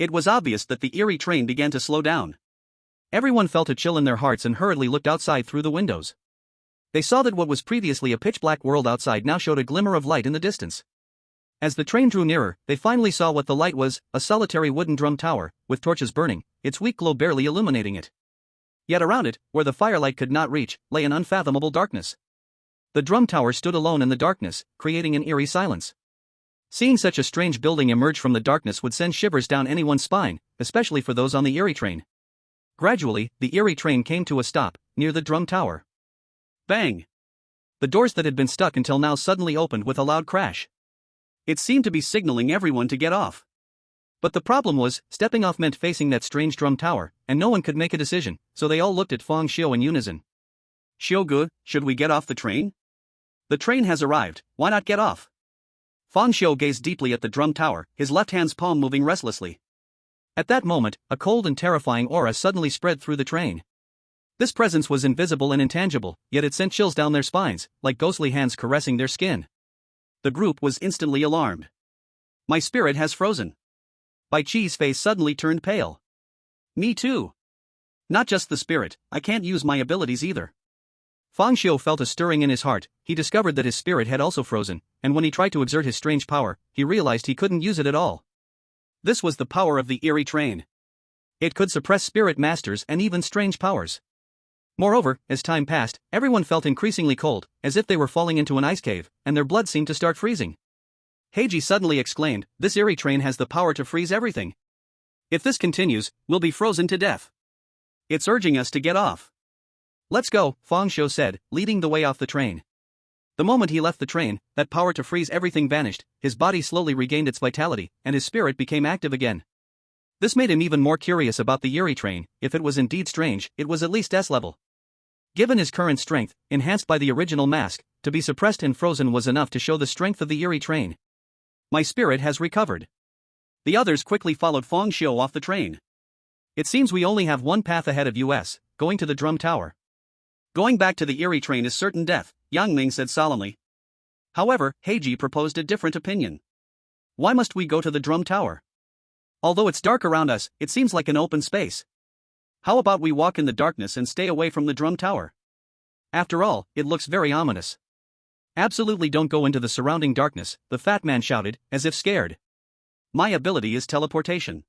It was obvious that the Eerie train began to slow down. Everyone felt a chill in their hearts and hurriedly looked outside through the windows. They saw that what was previously a pitch-black world outside now showed a glimmer of light in the distance. As the train drew nearer, they finally saw what the light was, a solitary wooden drum tower, with torches burning, its weak glow barely illuminating it. Yet around it, where the firelight could not reach, lay an unfathomable darkness. The drum tower stood alone in the darkness, creating an eerie silence. Seeing such a strange building emerge from the darkness would send shivers down anyone's spine, especially for those on the Eerie train. Gradually, the Eerie train came to a stop, near the drum tower. Bang! The doors that had been stuck until now suddenly opened with a loud crash. It seemed to be signaling everyone to get off. But the problem was, stepping off meant facing that strange drum tower, and no one could make a decision, so they all looked at Fang Xiu in unison. Xiugu, should we get off the train? The train has arrived, why not get off? Fang Xiu gazed deeply at the drum tower, his left hand's palm moving restlessly. At that moment, a cold and terrifying aura suddenly spread through the train. This presence was invisible and intangible, yet it sent chills down their spines, like ghostly hands caressing their skin. The group was instantly alarmed. My spirit has frozen. Bai Qi's face suddenly turned pale. Me too. Not just the spirit, I can't use my abilities either. Fang Xiu felt a stirring in his heart. He discovered that his spirit had also frozen, and when he tried to exert his strange power, he realized he couldn't use it at all. This was the power of the Eerie train. It could suppress spirit masters and even strange powers. Moreover, as time passed, everyone felt increasingly cold, as if they were falling into an ice cave, and their blood seemed to start freezing. Heiji suddenly exclaimed, this Eerie train has the power to freeze everything. If this continues, we'll be frozen to death. It's urging us to get off. Let's go, Fang Xiu said, leading the way off the train. The moment he left the train, that power to freeze everything vanished, his body slowly regained its vitality, and his spirit became active again. This made him even more curious about the Eerie train. If it was indeed strange, it was at least S-level. Given his current strength, enhanced by the original mask, to be suppressed and frozen was enough to show the strength of the Eerie train. My spirit has recovered. The others quickly followed Fang Xiu off the train. It seems we only have one path ahead of us, going to the drum tower. Going back to the Eerie train is certain death, Yang Ming said solemnly. However, Heiji proposed a different opinion. Why must we go to the drum tower? Although it's dark around us, it seems like an open space. How about we walk in the darkness and stay away from the drum tower? After all, it looks very ominous. Absolutely don't go into the surrounding darkness, the fat man shouted, as if scared. My ability is teleportation.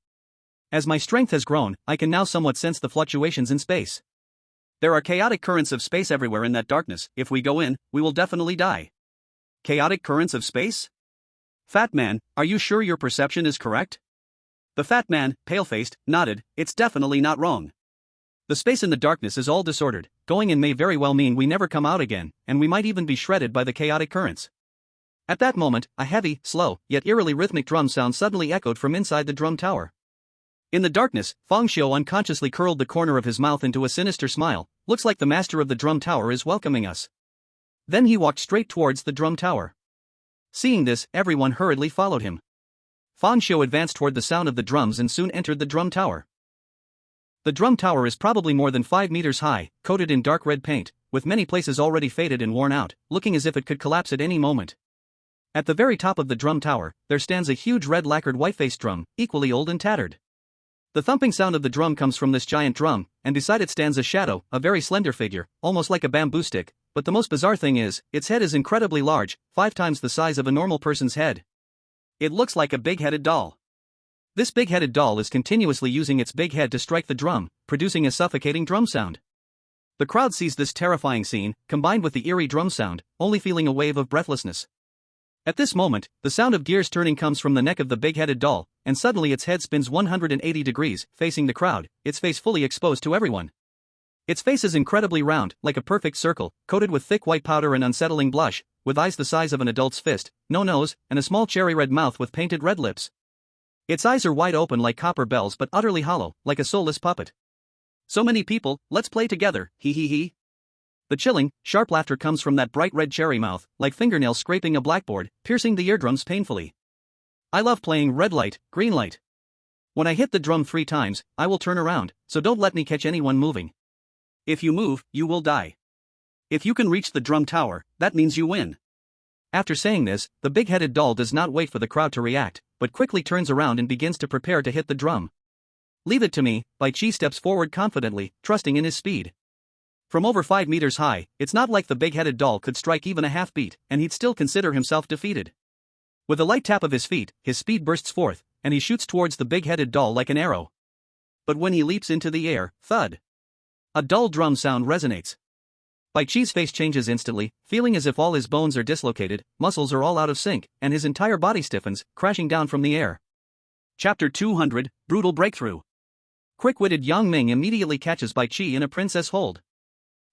As my strength has grown, I can now somewhat sense the fluctuations in space. There are chaotic currents of space everywhere in that darkness. If we go in, we will definitely die. Chaotic currents of space? Fat man, are you sure your perception is correct? The fat man, pale-faced, nodded. It's definitely not wrong. The space in the darkness is all disordered. Going in may very well mean we never come out again, and we might even be shredded by the chaotic currents. At that moment, a heavy, slow, yet eerily rhythmic drum sound suddenly echoed from inside the drum tower. In the darkness, Fang Xiu unconsciously curled the corner of his mouth into a sinister smile. Looks like the master of the drum tower is welcoming us. Then he walked straight towards the drum tower. Seeing this, everyone hurriedly followed him. Fang Xiu advanced toward the sound of the drums and soon entered the drum tower. The drum tower is probably more than 5 meters high, coated in dark red paint, with many places already faded and worn out, looking as if it could collapse at any moment. At the very top of the drum tower, there stands a huge red lacquered white-faced drum, equally old and tattered. The thumping sound of the drum comes from this giant drum, and beside it stands a shadow, a very slender figure, almost like a bamboo stick, but the most bizarre thing is, its head is incredibly large, 5 times the size of a normal person's head. It looks like a big-headed doll. This big-headed doll is continuously using its big head to strike the drum, producing a suffocating drum sound. The crowd sees this terrifying scene, combined with the eerie drum sound, only feeling a wave of breathlessness. At this moment, the sound of gears turning comes from the neck of the big-headed doll, and suddenly its head spins 180 degrees, facing the crowd, its face fully exposed to everyone. Its face is incredibly round, like a perfect circle, coated with thick white powder and unsettling blush, with eyes the size of an adult's fist, no nose, and a small cherry-red mouth with painted red lips. Its eyes are wide open like copper bells but utterly hollow, like a soulless puppet. So many people, let's play together, hee hee hee. The chilling, sharp laughter comes from that bright red cherry mouth, like fingernails scraping a blackboard, piercing the eardrums painfully. I love playing red light, green light. When I hit the drum 3 times, I will turn around, so don't let me catch anyone moving. If you move, you will die. If you can reach the drum tower, that means you win. After saying this, the big-headed doll does not wait for the crowd to react, but quickly turns around and begins to prepare to hit the drum. Leave it to me, Bai Chi steps forward confidently, trusting in his speed. From over 5 meters high, it's not like the big-headed doll could strike even a half beat, and he'd still consider himself defeated. With a light tap of his feet, his speed bursts forth, and he shoots towards the big-headed doll like an arrow. But when he leaps into the air, thud! A dull drum sound resonates. Bai Chi's face changes instantly, feeling as if all his bones are dislocated, muscles are all out of sync, and his entire body stiffens, crashing down from the air. Chapter 200, Brutal Breakthrough. Quick-witted Yang Ming immediately catches Bai Chi in a princess hold.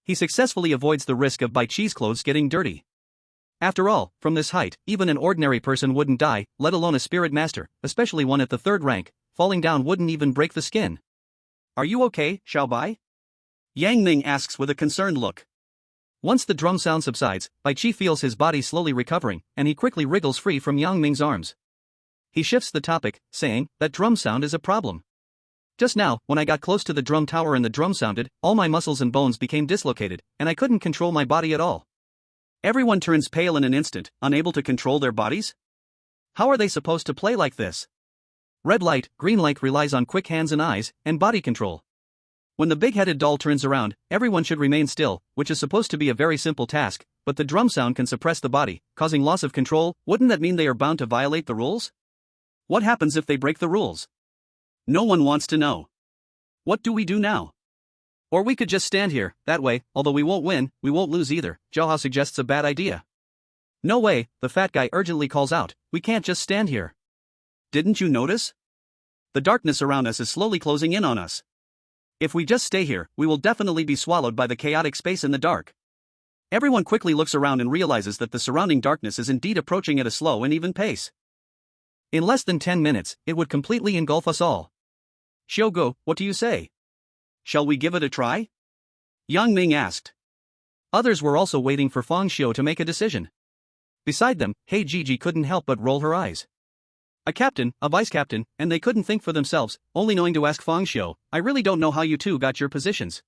He successfully avoids the risk of Bai Chi's clothes getting dirty. After all, from this height, even an ordinary person wouldn't die, let alone a spirit master, especially one at the 3rd rank. Falling down wouldn't even break the skin. Are you okay, Xiao Bai? Yang Ming asks with a concerned look. Once the drum sound subsides, Bai Chi feels his body slowly recovering, and he quickly wriggles free from Yang Ming's arms. He shifts the topic, saying, that drum sound is a problem. Just now, when I got close to the drum tower and the drum sounded, all my muscles and bones became dislocated, and I couldn't control my body at all. Everyone turns pale in an instant, unable to control their bodies? How are they supposed to play like this? Red light, green light relies on quick hands and eyes, and body control. When the big-headed doll turns around, everyone should remain still, which is supposed to be a very simple task, but the drum sound can suppress the body, causing loss of control. Wouldn't that mean they are bound to violate the rules? What happens if they break the rules? No one wants to know. What do we do now? Or we could just stand here, that way, although we won't win, we won't lose either. Zhao Hao suggests a bad idea. No way, the fat guy urgently calls out, we can't just stand here. Didn't you notice? The darkness around us is slowly closing in on us. If we just stay here, we will definitely be swallowed by the chaotic space in the dark. Everyone quickly looks around and realizes that the surrounding darkness is indeed approaching at a slow and even pace. In less than 10 minutes, it would completely engulf us all. Xiaogu, what do you say? Shall we give it a try? Yang Ming asked. Others were also waiting for Fang Xiu to make a decision. Beside them, Hei Jiji couldn't help but roll her eyes. A captain, a vice-captain, and they couldn't think for themselves, only knowing to ask Fang Xiu, I really don't know how you two got your positions.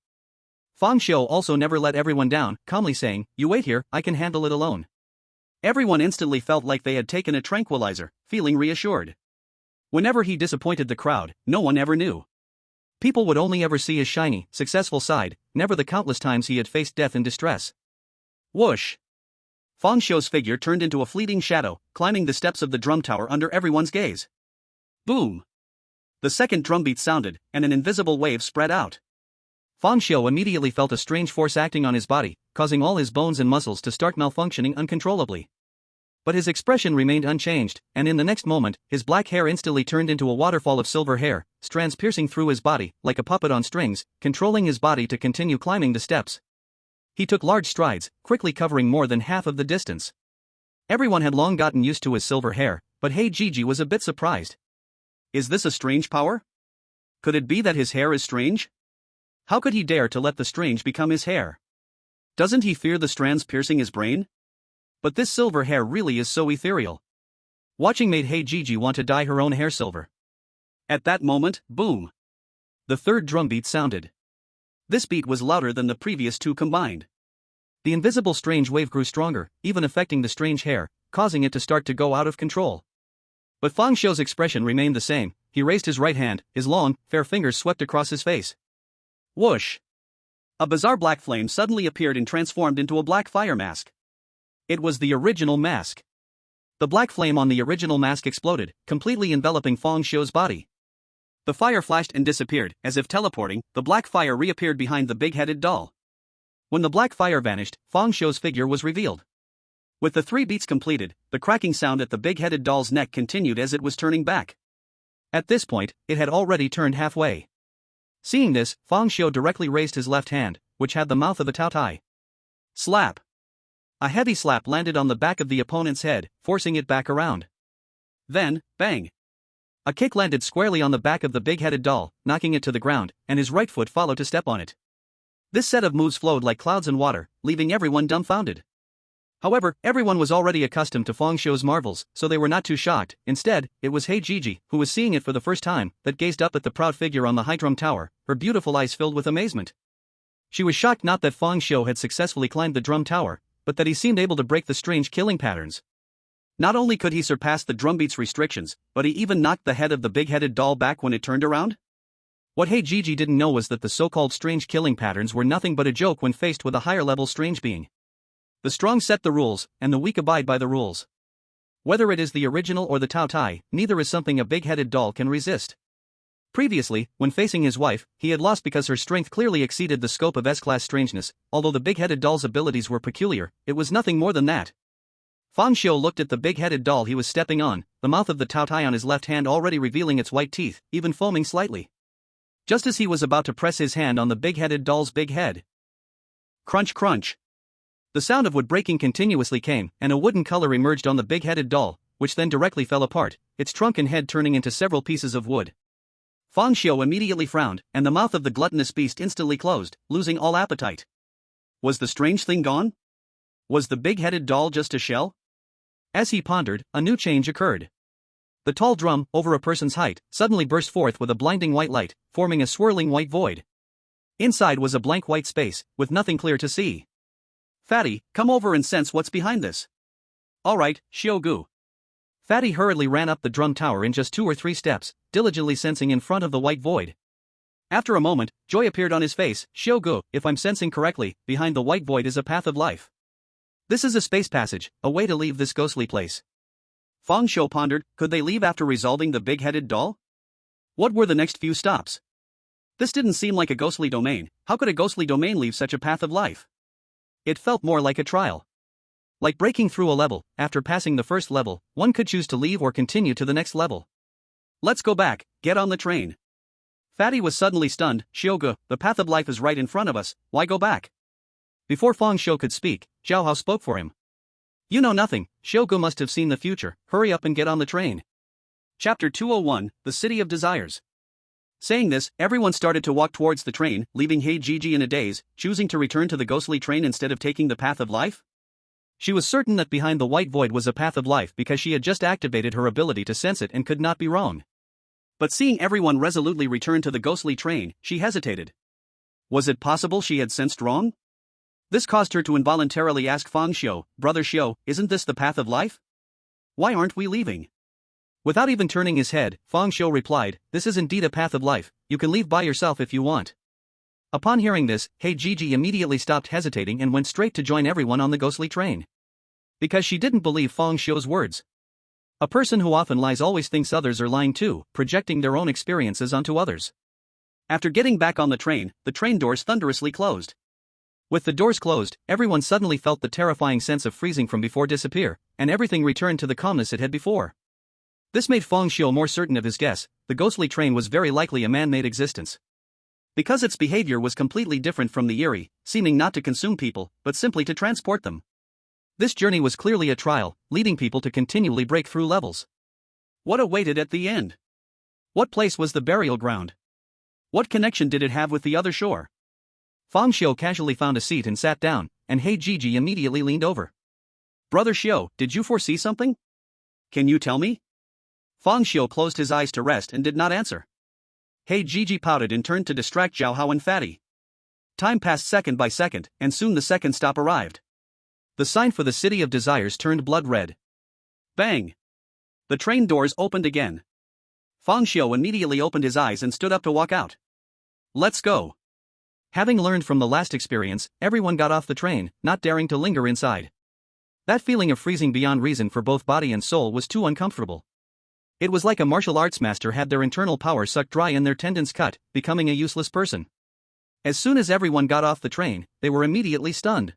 Fang Xiu also never let everyone down, calmly saying, you wait here, I can handle it alone. Everyone instantly felt like they had taken a tranquilizer, feeling reassured. Whenever he disappointed the crowd, no one ever knew. People would only ever see his shiny, successful side, never the countless times he had faced death and distress. Whoosh! Fang Xiu's figure turned into a fleeting shadow, climbing the steps of the drum tower under everyone's gaze. Boom! The second drumbeat sounded, and an invisible wave spread out. Fang Xiu immediately felt a strange force acting on his body, causing all his bones and muscles to start malfunctioning uncontrollably. But his expression remained unchanged, and in the next moment, his black hair instantly turned into a waterfall of silver hair, strands piercing through his body, like a puppet on strings, controlling his body to continue climbing the steps. He took large strides, quickly covering more than half of the distance. Everyone had long gotten used to his silver hair, but Hei Jiji was a bit surprised. Is this a strange power? Could it be that his hair is strange? How could he dare to let the strange become his hair? Doesn't he fear the strands piercing his brain? But this silver hair really is so ethereal. Watching made Hei Jiji want to dye her own hair silver. At that moment, boom! The third drumbeat sounded. This beat was louder than the previous two combined. The invisible strange wave grew stronger, even affecting the strange hair, causing it to start to go out of control. But Fang Xiu's expression remained the same. He raised his right hand, his long, fair fingers swept across his face. Whoosh! A bizarre black flame suddenly appeared and transformed into a black fire mask. It was the original mask. The black flame on the original mask exploded, completely enveloping Fang Xiu's body. The fire flashed and disappeared, as if teleporting. The black fire reappeared behind the big-headed doll. When the black fire vanished, Fang Xiu's figure was revealed. With the 3 beats completed, the cracking sound at the big-headed doll's neck continued as it was turning back. At this point, it had already turned halfway. Seeing this, Fang Xiu directly raised his left hand, which had the mouth of a Tao Tai. Slap! A heavy slap landed on the back of the opponent's head, forcing it back around. Then, bang! A kick landed squarely on the back of the big-headed doll, knocking it to the ground, and his right foot followed to step on it. This set of moves flowed like clouds in water, leaving everyone dumbfounded. However, everyone was already accustomed to Fang Xiu's marvels, so they were not too shocked. Instead, it was He Jiji, who was seeing it for the first time, that gazed up at the proud figure on the high drum tower, her beautiful eyes filled with amazement. She was shocked not that Fang Xiu had successfully climbed the drum tower, but that he seemed able to break the strange killing patterns. Not only could he surpass the drumbeat's restrictions, but he even knocked the head of the big-headed doll back when it turned around? What He Jiji didn't know was that the so-called strange killing patterns were nothing but a joke when faced with a higher-level strange being. The strong set the rules, and the weak abide by the rules. Whether it is the original or the Tao Tai, neither is something a big-headed doll can resist. Previously, when facing his wife, he had lost because her strength clearly exceeded the scope of S-class strangeness. Although the big-headed doll's abilities were peculiar, it was nothing more than that. Fang Xiu looked at the big-headed doll he was stepping on, the mouth of the Tao Tai on his left hand already revealing its white teeth, even foaming slightly. Just as he was about to press his hand on the big-headed doll's big head. Crunch crunch. The sound of wood breaking continuously came, and a wooden color emerged on the big-headed doll, which then directly fell apart, its trunk and head turning into several pieces of wood. Fang Xiu immediately frowned, and the mouth of the gluttonous beast instantly closed, losing all appetite. Was the strange thing gone? Was the big-headed doll just a shell? As he pondered, a new change occurred. The tall drum, over a person's height, suddenly burst forth with a blinding white light, forming a swirling white void. Inside was a blank white space, with nothing clear to see. Fatty, come over and sense what's behind this. Alright, Xiugu. Fatty hurriedly ran up the drum tower in just 2 or 3 steps, diligently sensing in front of the white void. After a moment, joy appeared on his face. Xiugu, if I'm sensing correctly, behind the white void is a path of life. This is a space passage, a way to leave this ghostly place. Fang Xiu pondered, could they leave after resolving the big-headed doll? What were the next few stops? This didn't seem like a ghostly domain. How could a ghostly domain leave such a path of life? It felt more like a trial. Like breaking through a level. After passing the first level, one could choose to leave or continue to the next level. Let's go back, get on the train. Fatty was suddenly stunned. Xiugu, the path of life is right in front of us, why go back? Before Fang Xiu could speak, Zhao Hao spoke for him. You know nothing, Xiugu must have seen the future, hurry up and get on the train. Chapter 201, The City of Desires. Saying this, everyone started to walk towards the train, leaving He Jiji in a daze, choosing to return to the ghostly train instead of taking the path of life? She was certain that behind the white void was a path of life because she had just activated her ability to sense it and could not be wrong. But seeing everyone resolutely return to the ghostly train, she hesitated. Was it possible she had sensed wrong? This caused her to involuntarily ask Fang Xiu, Brother Xiu, isn't this the path of life? Why aren't we leaving? Without even turning his head, Fang Xiu replied, this is indeed a path of life, you can leave by yourself if you want. Upon hearing this, He Jiji immediately stopped hesitating and went straight to join everyone on the ghostly train. Because she didn't believe Fang Xiu's words. A person who often lies always thinks others are lying too, projecting their own experiences onto others. After getting back on the train doors thunderously closed. With the doors closed, everyone suddenly felt the terrifying sense of freezing from before disappear, and everything returned to the calmness it had before. This made Fang Xiu more certain of his guess, the ghostly train was very likely a man-made existence. Because its behavior was completely different from the Eerie, seeming not to consume people, but simply to transport them. This journey was clearly a trial, leading people to continually break through levels. What awaited at the end? What place was the burial ground? What connection did it have with the other shore? Fang Xiu casually found a seat and sat down, and He Jiji immediately leaned over. Brother Xiu, did you foresee something? Can you tell me? Fang Xiu closed his eyes to rest and did not answer. He Jiji pouted and turned to distract Zhao Hao and Fatty. Time passed second by second, and soon the second stop arrived. The sign for the City of Desires turned blood red. Bang! The train doors opened again. Fang Xiu immediately opened his eyes and stood up to walk out. Let's go. Having learned from the last experience, everyone got off the train, not daring to linger inside. That feeling of freezing beyond reason for both body and soul was too uncomfortable. It was like a martial arts master had their internal power sucked dry and their tendons cut, becoming a useless person. As soon as everyone got off the train, they were immediately stunned.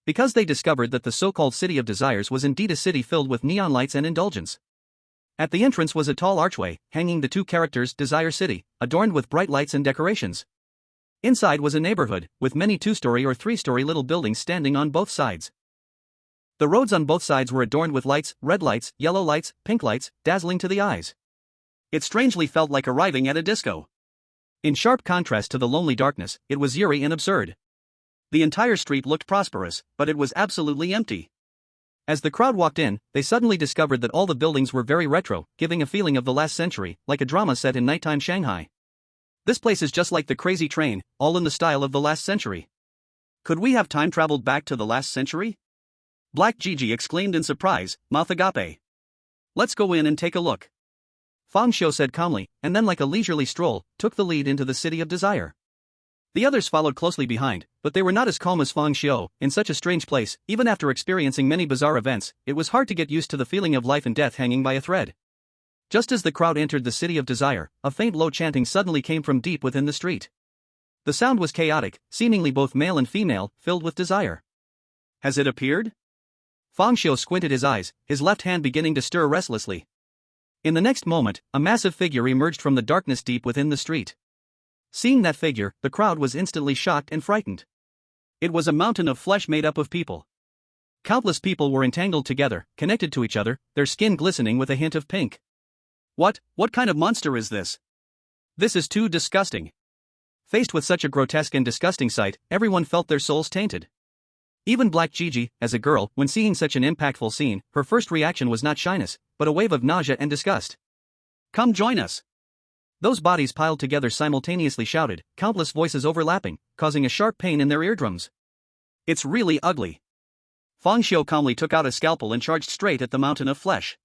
Because they discovered that the so-called City of Desires was indeed a city filled with neon lights and indulgence. At the entrance was a tall archway, hanging the two characters Desire City, adorned with bright lights and decorations. Inside was a neighborhood, with many two-story or three-story little buildings standing on both sides. The roads on both sides were adorned with lights, red lights, yellow lights, pink lights, dazzling to the eyes. It strangely felt like arriving at a disco. In sharp contrast to the lonely darkness, it was eerie and absurd. The entire street looked prosperous, but it was absolutely empty. As the crowd walked in, they suddenly discovered that all the buildings were very retro, giving a feeling of the last century, like a drama set in nighttime Shanghai. This place is just like the Crazy Train, all in the style of the last century. Could we have time traveled back to the last century? Black Gigi exclaimed in surprise, mouth agape. Let's go in and take a look. Fang Xiu said calmly, and then like a leisurely stroll, took the lead into the City of Desire. The others followed closely behind, but they were not as calm as Fang Xiu. In such a strange place, even after experiencing many bizarre events, it was hard to get used to the feeling of life and death hanging by a thread. Just as the crowd entered the City of Desire, a faint low chanting suddenly came from deep within the street. The sound was chaotic, seemingly both male and female, filled with desire. Has it appeared? Fang Xiu squinted his eyes, his left hand beginning to stir restlessly. In the next moment, a massive figure emerged from the darkness deep within the street. Seeing that figure, the crowd was instantly shocked and frightened. It was a mountain of flesh made up of people. Countless people were entangled together, connected to each other, their skin glistening with a hint of pink. What kind of monster is this? This is too disgusting. Faced with such a grotesque and disgusting sight, everyone felt their souls tainted. Even Black Gigi, as a girl, when seeing such an impactful scene, her first reaction was not shyness, but a wave of nausea and disgust. Come join us! Those bodies piled together simultaneously shouted, countless voices overlapping, causing a sharp pain in their eardrums. It's really ugly. Fang Xiu calmly took out a scalpel and charged straight at the mountain of flesh.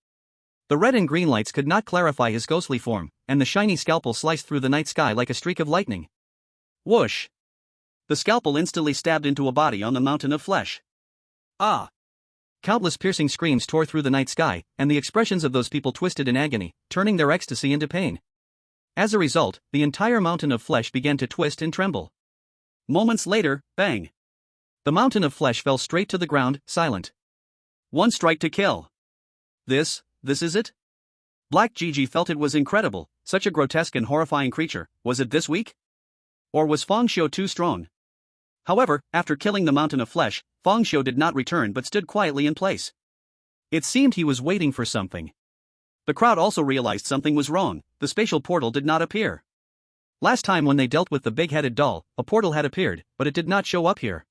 The red and green lights could not clarify his ghostly form, and the shiny scalpel sliced through the night sky like a streak of lightning. Whoosh! The scalpel instantly stabbed into a body on the mountain of flesh. Ah! Countless piercing screams tore through the night sky, and the expressions of those people twisted in agony, turning their ecstasy into pain. As a result, the entire mountain of flesh began to twist and tremble. Moments later, bang! The mountain of flesh fell straight to the ground, silent. One strike to kill. This is it? Black Gigi felt it was incredible, such a grotesque and horrifying creature. Was it this weak? Or was Fang Xiu too strong? However, after killing the mountain of flesh, Fang Xiu did not return but stood quietly in place. It seemed he was waiting for something. The crowd also realized something was wrong. The spatial portal did not appear. Last time when they dealt with the big-headed doll, a portal had appeared, but it did not show up here.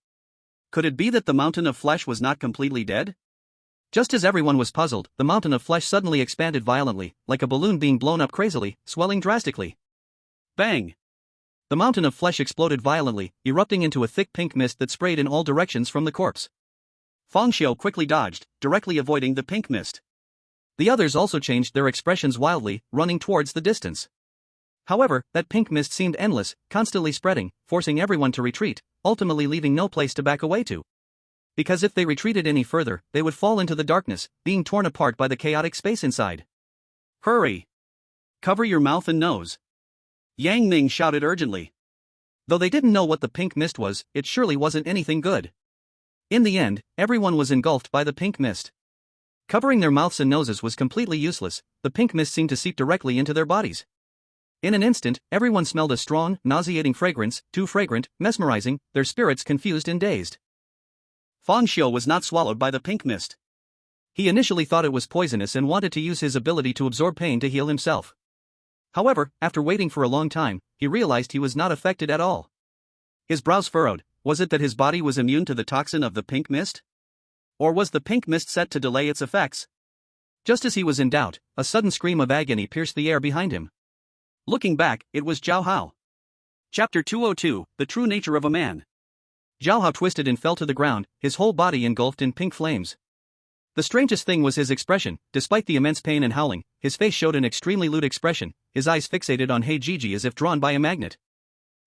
Could it be that the mountain of flesh was not completely dead? Just as everyone was puzzled, the mountain of flesh suddenly expanded violently, like a balloon being blown up crazily, swelling drastically. Bang! The mountain of flesh exploded violently, erupting into a thick pink mist that sprayed in all directions from the corpse. Fang Xiu quickly dodged, directly avoiding the pink mist. The others also changed their expressions wildly, running towards the distance. However, that pink mist seemed endless, constantly spreading, forcing everyone to retreat, ultimately leaving no place to back away to. Because if they retreated any further, they would fall into the darkness, being torn apart by the chaotic space inside. Hurry! Cover your mouth and nose! Yang Ming shouted urgently. Though they didn't know what the pink mist was, it surely wasn't anything good. In the end, everyone was engulfed by the pink mist. Covering their mouths and noses was completely useless, the pink mist seemed to seep directly into their bodies. In an instant, everyone smelled a strong, nauseating fragrance, too fragrant, mesmerizing, their spirits confused and dazed. Fang Xiu was not swallowed by the pink mist. He initially thought it was poisonous and wanted to use his ability to absorb pain to heal himself. However, after waiting for a long time, he realized he was not affected at all. His brows furrowed. Was it that his body was immune to the toxin of the pink mist? Or was the pink mist set to delay its effects? Just as he was in doubt, a sudden scream of agony pierced the air behind him. Looking back, it was Zhao Hao. Chapter 202, The True Nature of a Man. Zhao Hao twisted and fell to the ground, his whole body engulfed in pink flames. The strangest thing was his expression. Despite the immense pain and howling, his face showed an extremely lewd expression, his eyes fixated on Hey Gigi as if drawn by a magnet.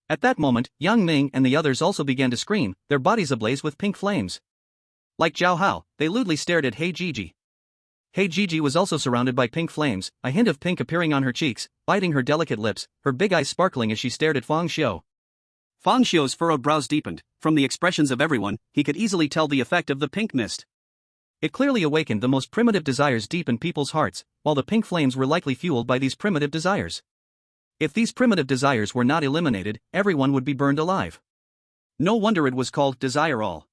At that moment, Yang Ming and the others also began to scream, their bodies ablaze with pink flames. Like Zhao Hao, they lewdly stared at Hey Gigi. Hey Gigi was also surrounded by pink flames, a hint of pink appearing on her cheeks, biting her delicate lips, her big eyes sparkling as she stared at Fang Xiu. Fang Xiu's furrowed brows deepened. From the expressions of everyone, he could easily tell the effect of the pink mist. It clearly awakened the most primitive desires deep in people's hearts, while the pink flames were likely fueled by these primitive desires. If these primitive desires were not eliminated, everyone would be burned alive. No wonder it was called Desire All.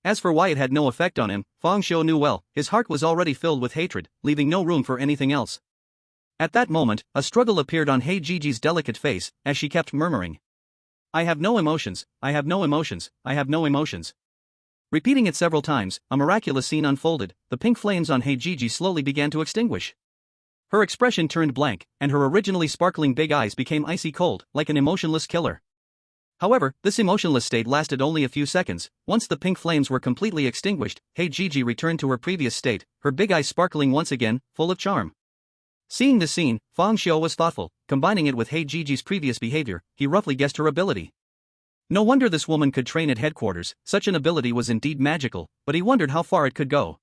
As for why it had no effect on him, Fang Xiu knew well. His heart was already filled with hatred, leaving no room for anything else. At that moment, a struggle appeared on He Jiji's delicate face, as she kept murmuring, "I have no emotions, I have no emotions, I have no emotions." Repeating it several times, a miraculous scene unfolded. The pink flames on He Jiji slowly began to extinguish. Her expression turned blank, and her originally sparkling big eyes became icy cold, like an emotionless killer. However, this emotionless state lasted only a few seconds. Once the pink flames were completely extinguished, He Jiji returned to her previous state, her big eyes sparkling once again, full of charm. Seeing this scene, Fang Xiu was thoughtful. Combining it with He Jiji's previous behavior, he roughly guessed her ability. No wonder this woman could train at headquarters. Such an ability was indeed magical, but he wondered how far it could go.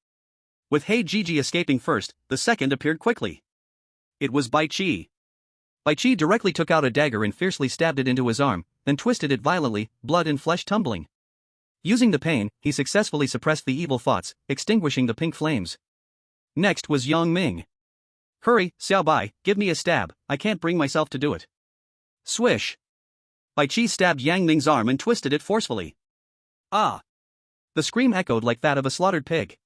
With He Jiji escaping first, the second appeared quickly. It was Bai Qi. Bai Qi directly took out a dagger and fiercely stabbed it into his arm, then twisted it violently, blood and flesh tumbling. Using the pain, he successfully suppressed the evil thoughts, extinguishing the pink flames. Next was Yang Ming. "Hurry, Xiao Bai, give me a stab, I can't bring myself to do it." Swish! Bai Qi stabbed Yang Ming's arm and twisted it forcefully. "Ah!" The scream echoed like that of a slaughtered pig.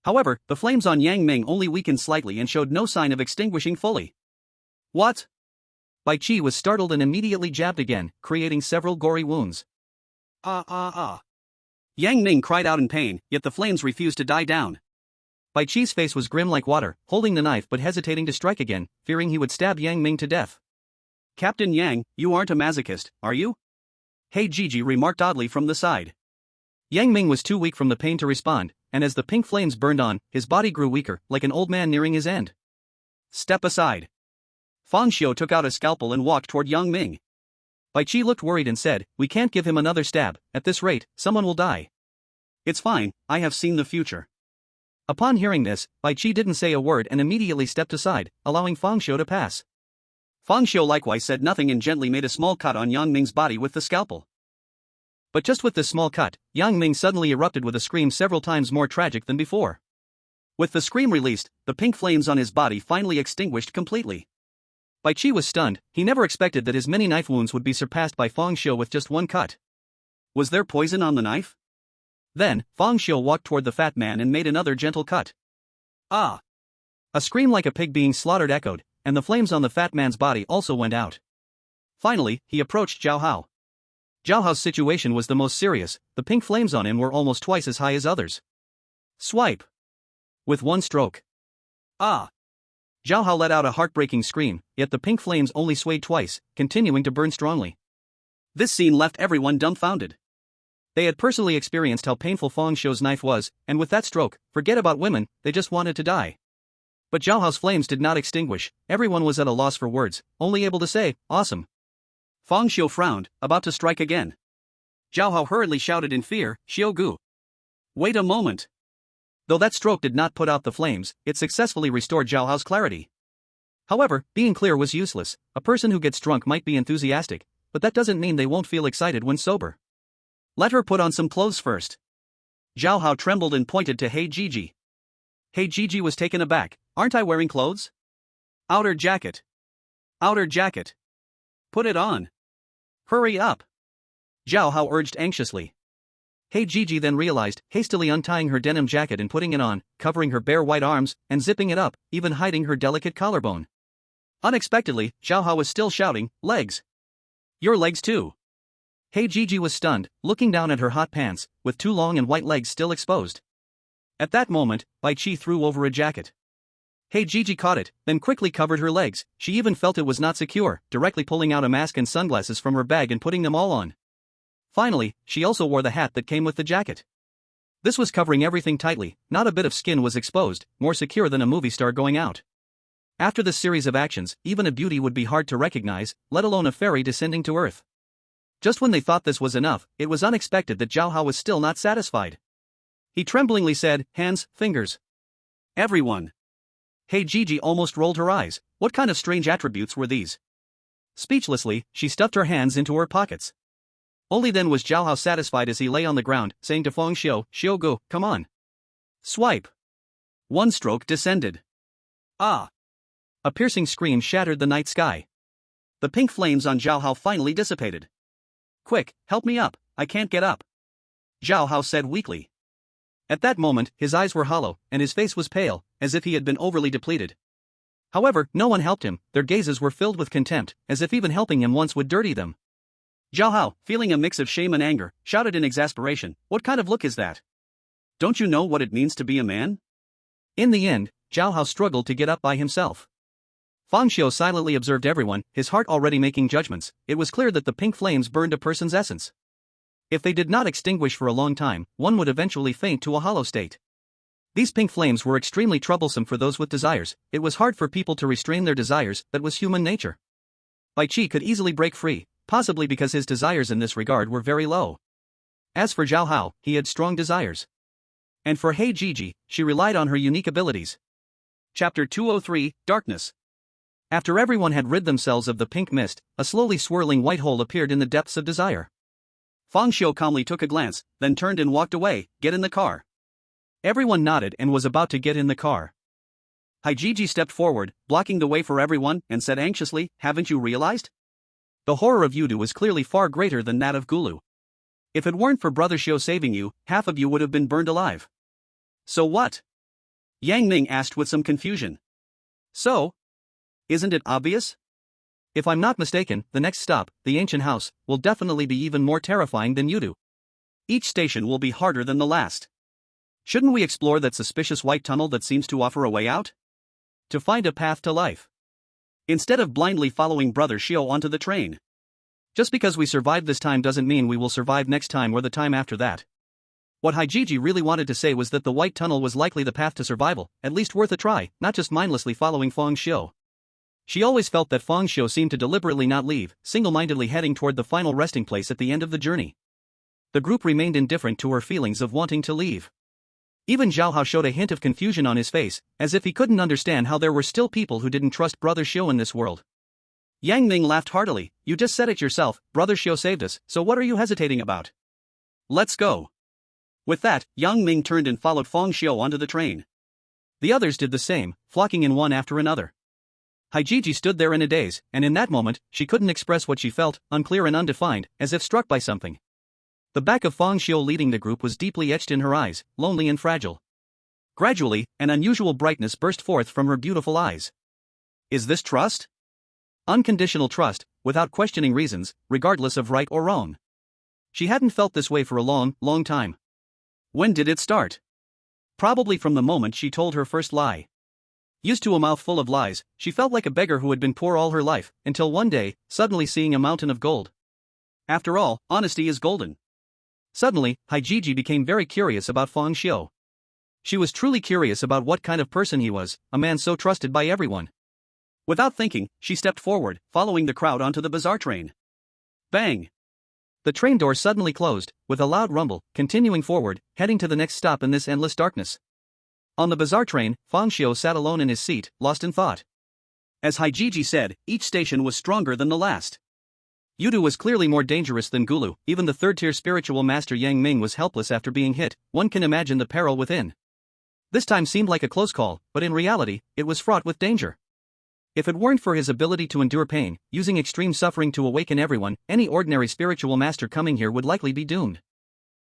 However, the flames on Yang Ming only weakened slightly and showed no sign of extinguishing fully. "What?" Bai Qi was startled and immediately jabbed again, creating several gory wounds. Ah. Yang Ming cried out in pain, yet the flames refused to die down. Bai Qi's face was grim like water, holding the knife but hesitating to strike again, fearing he would stab Yang Ming to death. "Captain Yang, you aren't a masochist, are you?" He Jiji remarked oddly from the side. Yang Ming was too weak from the pain to respond, and as the pink flames burned on, his body grew weaker, like an old man nearing his end. "Step aside." Fang Xiu took out a scalpel and walked toward Yang Ming. Bai Qi looked worried and said, "We can't give him another stab. At this rate, someone will die." "It's fine, I have seen the future." Upon hearing this, Bai Qi didn't say a word and immediately stepped aside, allowing Fang Xiu to pass. Fang Xiu likewise said nothing and gently made a small cut on Yang Ming's body with the scalpel. But just with this small cut, Yang Ming suddenly erupted with a scream several times more tragic than before. With the scream released, the pink flames on his body finally extinguished completely. Bai Qi was stunned. He never expected that his many knife wounds would be surpassed by Fang Xiu with just one cut. Was there poison on the knife? Then, Fang Xiu walked toward the fat man and made another gentle cut. Ah! A scream like a pig being slaughtered echoed, and the flames on the fat man's body also went out. Finally, he approached Zhao Hao. Zhao Hao's situation was the most serious. The pink flames on him were almost twice as high as others. Swipe! With one stroke. Ah! Zhao Hao let out a heartbreaking scream, yet the pink flames only swayed twice, continuing to burn strongly. This scene left everyone dumbfounded. They had personally experienced how painful Fang Xiu's knife was, and with that stroke, forget about women, they just wanted to die. But Zhao Hao's flames did not extinguish. Everyone was at a loss for words, only able to say, "Awesome." Fang Xiu frowned, about to strike again. Zhao Hao hurriedly shouted in fear, "Xiu Gu! Wait a moment!" Though that stroke did not put out the flames, it successfully restored Zhao Hao's clarity. However, being clear was useless. A person who gets drunk might be enthusiastic, but that doesn't mean they won't feel excited when sober. "Let her put on some clothes first." Zhao Hao trembled and pointed to He Jiji. He Jiji was taken aback. "Aren't I wearing clothes?" "Outer jacket. Outer jacket. Put it on. Hurry up." Zhao Hao urged anxiously. He Jiji then realized, hastily untying her denim jacket and putting it on, covering her bare white arms, and zipping it up, even hiding her delicate collarbone. Unexpectedly, Zhao Hao was still shouting, "Legs! Your legs too!" He Jiji was stunned, looking down at her hot pants, with two long and white legs still exposed. At that moment, Bai Qi threw over a jacket. He Jiji caught it, then quickly covered her legs. She even felt it was not secure, directly pulling out a mask and sunglasses from her bag and putting them all on. Finally, she also wore the hat that came with the jacket. This was covering everything tightly, not a bit of skin was exposed, more secure than a movie star going out. After this series of actions, even a beauty would be hard to recognize, let alone a fairy descending to earth. Just when they thought this was enough, it was unexpected that Zhao Hao was still not satisfied. He tremblingly said, "Hands, fingers. Everyone." He Jiji almost rolled her eyes. What kind of strange attributes were these? Speechlessly, she stuffed her hands into her pockets. Only then was Zhao Hao satisfied as he lay on the ground, saying to Feng Xiao go, come on. Swipe. One stroke descended. Ah! A piercing scream shattered the night sky. The pink flames on Zhao Hao finally dissipated. Quick, help me up, I can't get up. Zhao Hao said weakly. At that moment, his eyes were hollow, and his face was pale, as if he had been overly depleted. However, no one helped him, their gazes were filled with contempt, as if even helping him once would dirty them. Zhao Hao, feeling a mix of shame and anger, shouted in exasperation, what kind of look is that? Don't you know what it means to be a man? In the end, Zhao Hao struggled to get up by himself. Feng Xiao silently observed everyone, his heart already making judgments. It was clear that the pink flames burned a person's essence. If they did not extinguish for a long time, one would eventually faint to a hollow state. These pink flames were extremely troublesome for those with desires. It was hard for people to restrain their desires, that was human nature. Bai Qi could easily break free, possibly because his desires in this regard were very low. As for Zhao Hao, he had strong desires. And for Hei Jiji, she relied on her unique abilities. Chapter 203, Darkness. After everyone had rid themselves of the pink mist, a slowly swirling white hole appeared in the depths of desire. Feng Xiao calmly took a glance, then turned and walked away. Get in the car. Everyone nodded and was about to get in the car. Haijiji stepped forward, blocking the way for everyone, and said anxiously, haven't you realized? The horror of Yudu is clearly far greater than that of Gulu. If it weren't for Brother Xiao saving you, half of you would have been burned alive. So what? Yang Ning asked with some confusion. So? Isn't it obvious? If I'm not mistaken, the next stop, the ancient house, will definitely be even more terrifying than Yudu. Each station will be harder than the last. Shouldn't we explore that suspicious white tunnel that seems to offer a way out? To find a path to life. Instead of blindly following Brother Xiao onto the train. Just because we survived this time doesn't mean we will survive next time or the time after that. What Haijiji really wanted to say was that the white tunnel was likely the path to survival, at least worth a try, not just mindlessly following Feng Xiao. She always felt that Feng Xiao seemed to deliberately not leave, single-mindedly heading toward the final resting place at the end of the journey. The group remained indifferent to her feelings of wanting to leave. Even Zhao Hao showed a hint of confusion on his face, as if he couldn't understand how there were still people who didn't trust Brother Xiao in this world. Yang Ning laughed heartily, you just said it yourself, Brother Xiao saved us, so what are you hesitating about? Let's go. With that, Yang Ming turned and followed Feng Xiao onto the train. The others did the same, flocking in one after another. Haijiji stood there in a daze, and in that moment, she couldn't express what she felt, unclear and undefined, as if struck by something. The back of Feng Xiao leading the group was deeply etched in her eyes, lonely and fragile. Gradually, an unusual brightness burst forth from her beautiful eyes. Is this trust? Unconditional trust, without questioning reasons, regardless of right or wrong. She hadn't felt this way for a long, long time. When did it start? Probably from the moment she told her first lie. Used to a mouth full of lies, she felt like a beggar who had been poor all her life, until one day, suddenly seeing a mountain of gold. After all, honesty is golden. Suddenly, Haijiji became very curious about Feng Xiao. She was truly curious about what kind of person he was, a man so trusted by everyone. Without thinking, she stepped forward, following the crowd onto the bazaar train. Bang! The train door suddenly closed, with a loud rumble, continuing forward, heading to the next stop in this endless darkness. On the bazaar train, Feng Xiao sat alone in his seat, lost in thought. As Haijiji said, each station was stronger than the last. Yudu was clearly more dangerous than Gulu, even the third-tier spiritual master Yang Ming was helpless after being hit, one can imagine the peril within. This time seemed like a close call, but in reality, it was fraught with danger. If it weren't for his ability to endure pain, using extreme suffering to awaken everyone, any ordinary spiritual master coming here would likely be doomed.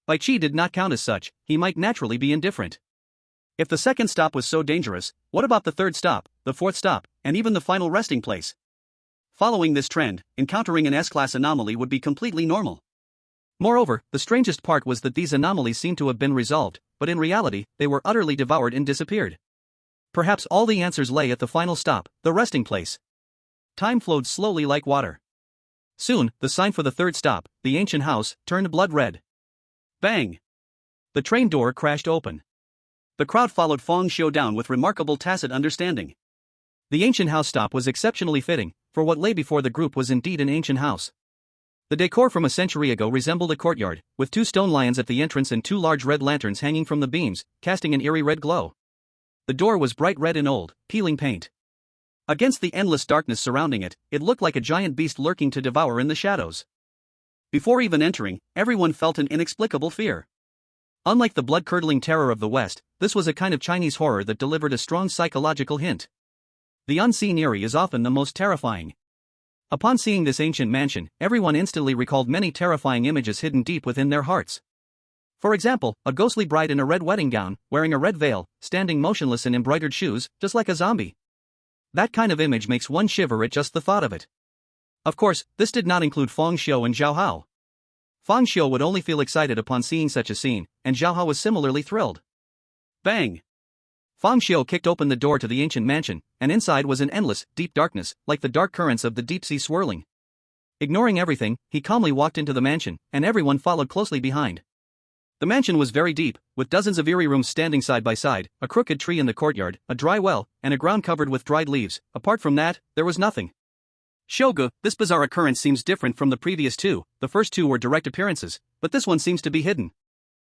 Bai Qi did not count as such, he might naturally be indifferent. If the second stop was so dangerous, what about the third stop, the fourth stop, and even the final resting place? Following this trend, encountering an S-class anomaly would be completely normal. Moreover, the strangest part was that these anomalies seemed to have been resolved, but in reality, they were utterly devoured and disappeared. Perhaps all the answers lay at the final stop, the resting place. Time flowed slowly like water. Soon, the sign for the third stop, the ancient house, turned blood red. Bang! The train door crashed open. The crowd followed Feng Xiao down with remarkable tacit understanding. The ancient house stop was exceptionally fitting, for what lay before the group was indeed an ancient house. The decor from a century ago resembled a courtyard, with 2 stone lions at the entrance and 2 large red lanterns hanging from the beams, casting an eerie red glow. The door was bright red in old, peeling paint. Against the endless darkness surrounding it, it looked like a giant beast lurking to devour in the shadows. Before even entering, everyone felt an inexplicable fear. Unlike the blood-curdling terror of the West, this was a kind of Chinese horror that delivered a strong psychological hint. The unseen Eerie is often the most terrifying. Upon seeing this ancient mansion, everyone instantly recalled many terrifying images hidden deep within their hearts. For example, a ghostly bride in a red wedding gown, wearing a red veil, standing motionless in embroidered shoes, just like a zombie. That kind of image makes one shiver at just the thought of it. Of course, this did not include Feng Xiu and Zhao Hao. Feng Xiu would only feel excited upon seeing such a scene, and Zhao Hao was similarly thrilled. Bang! Feng Xiu kicked open the door to the ancient mansion, and inside was an endless, deep darkness, like the dark currents of the deep sea swirling. Ignoring everything, he calmly walked into the mansion, and everyone followed closely behind. The mansion was very deep, with dozens of eerie rooms standing side by side, a crooked tree in the courtyard, a dry well, and a ground covered with dried leaves. Apart from that, there was nothing. Shogu, this bizarre occurrence seems different from the previous two. The first two were direct appearances, but this one seems to be hidden.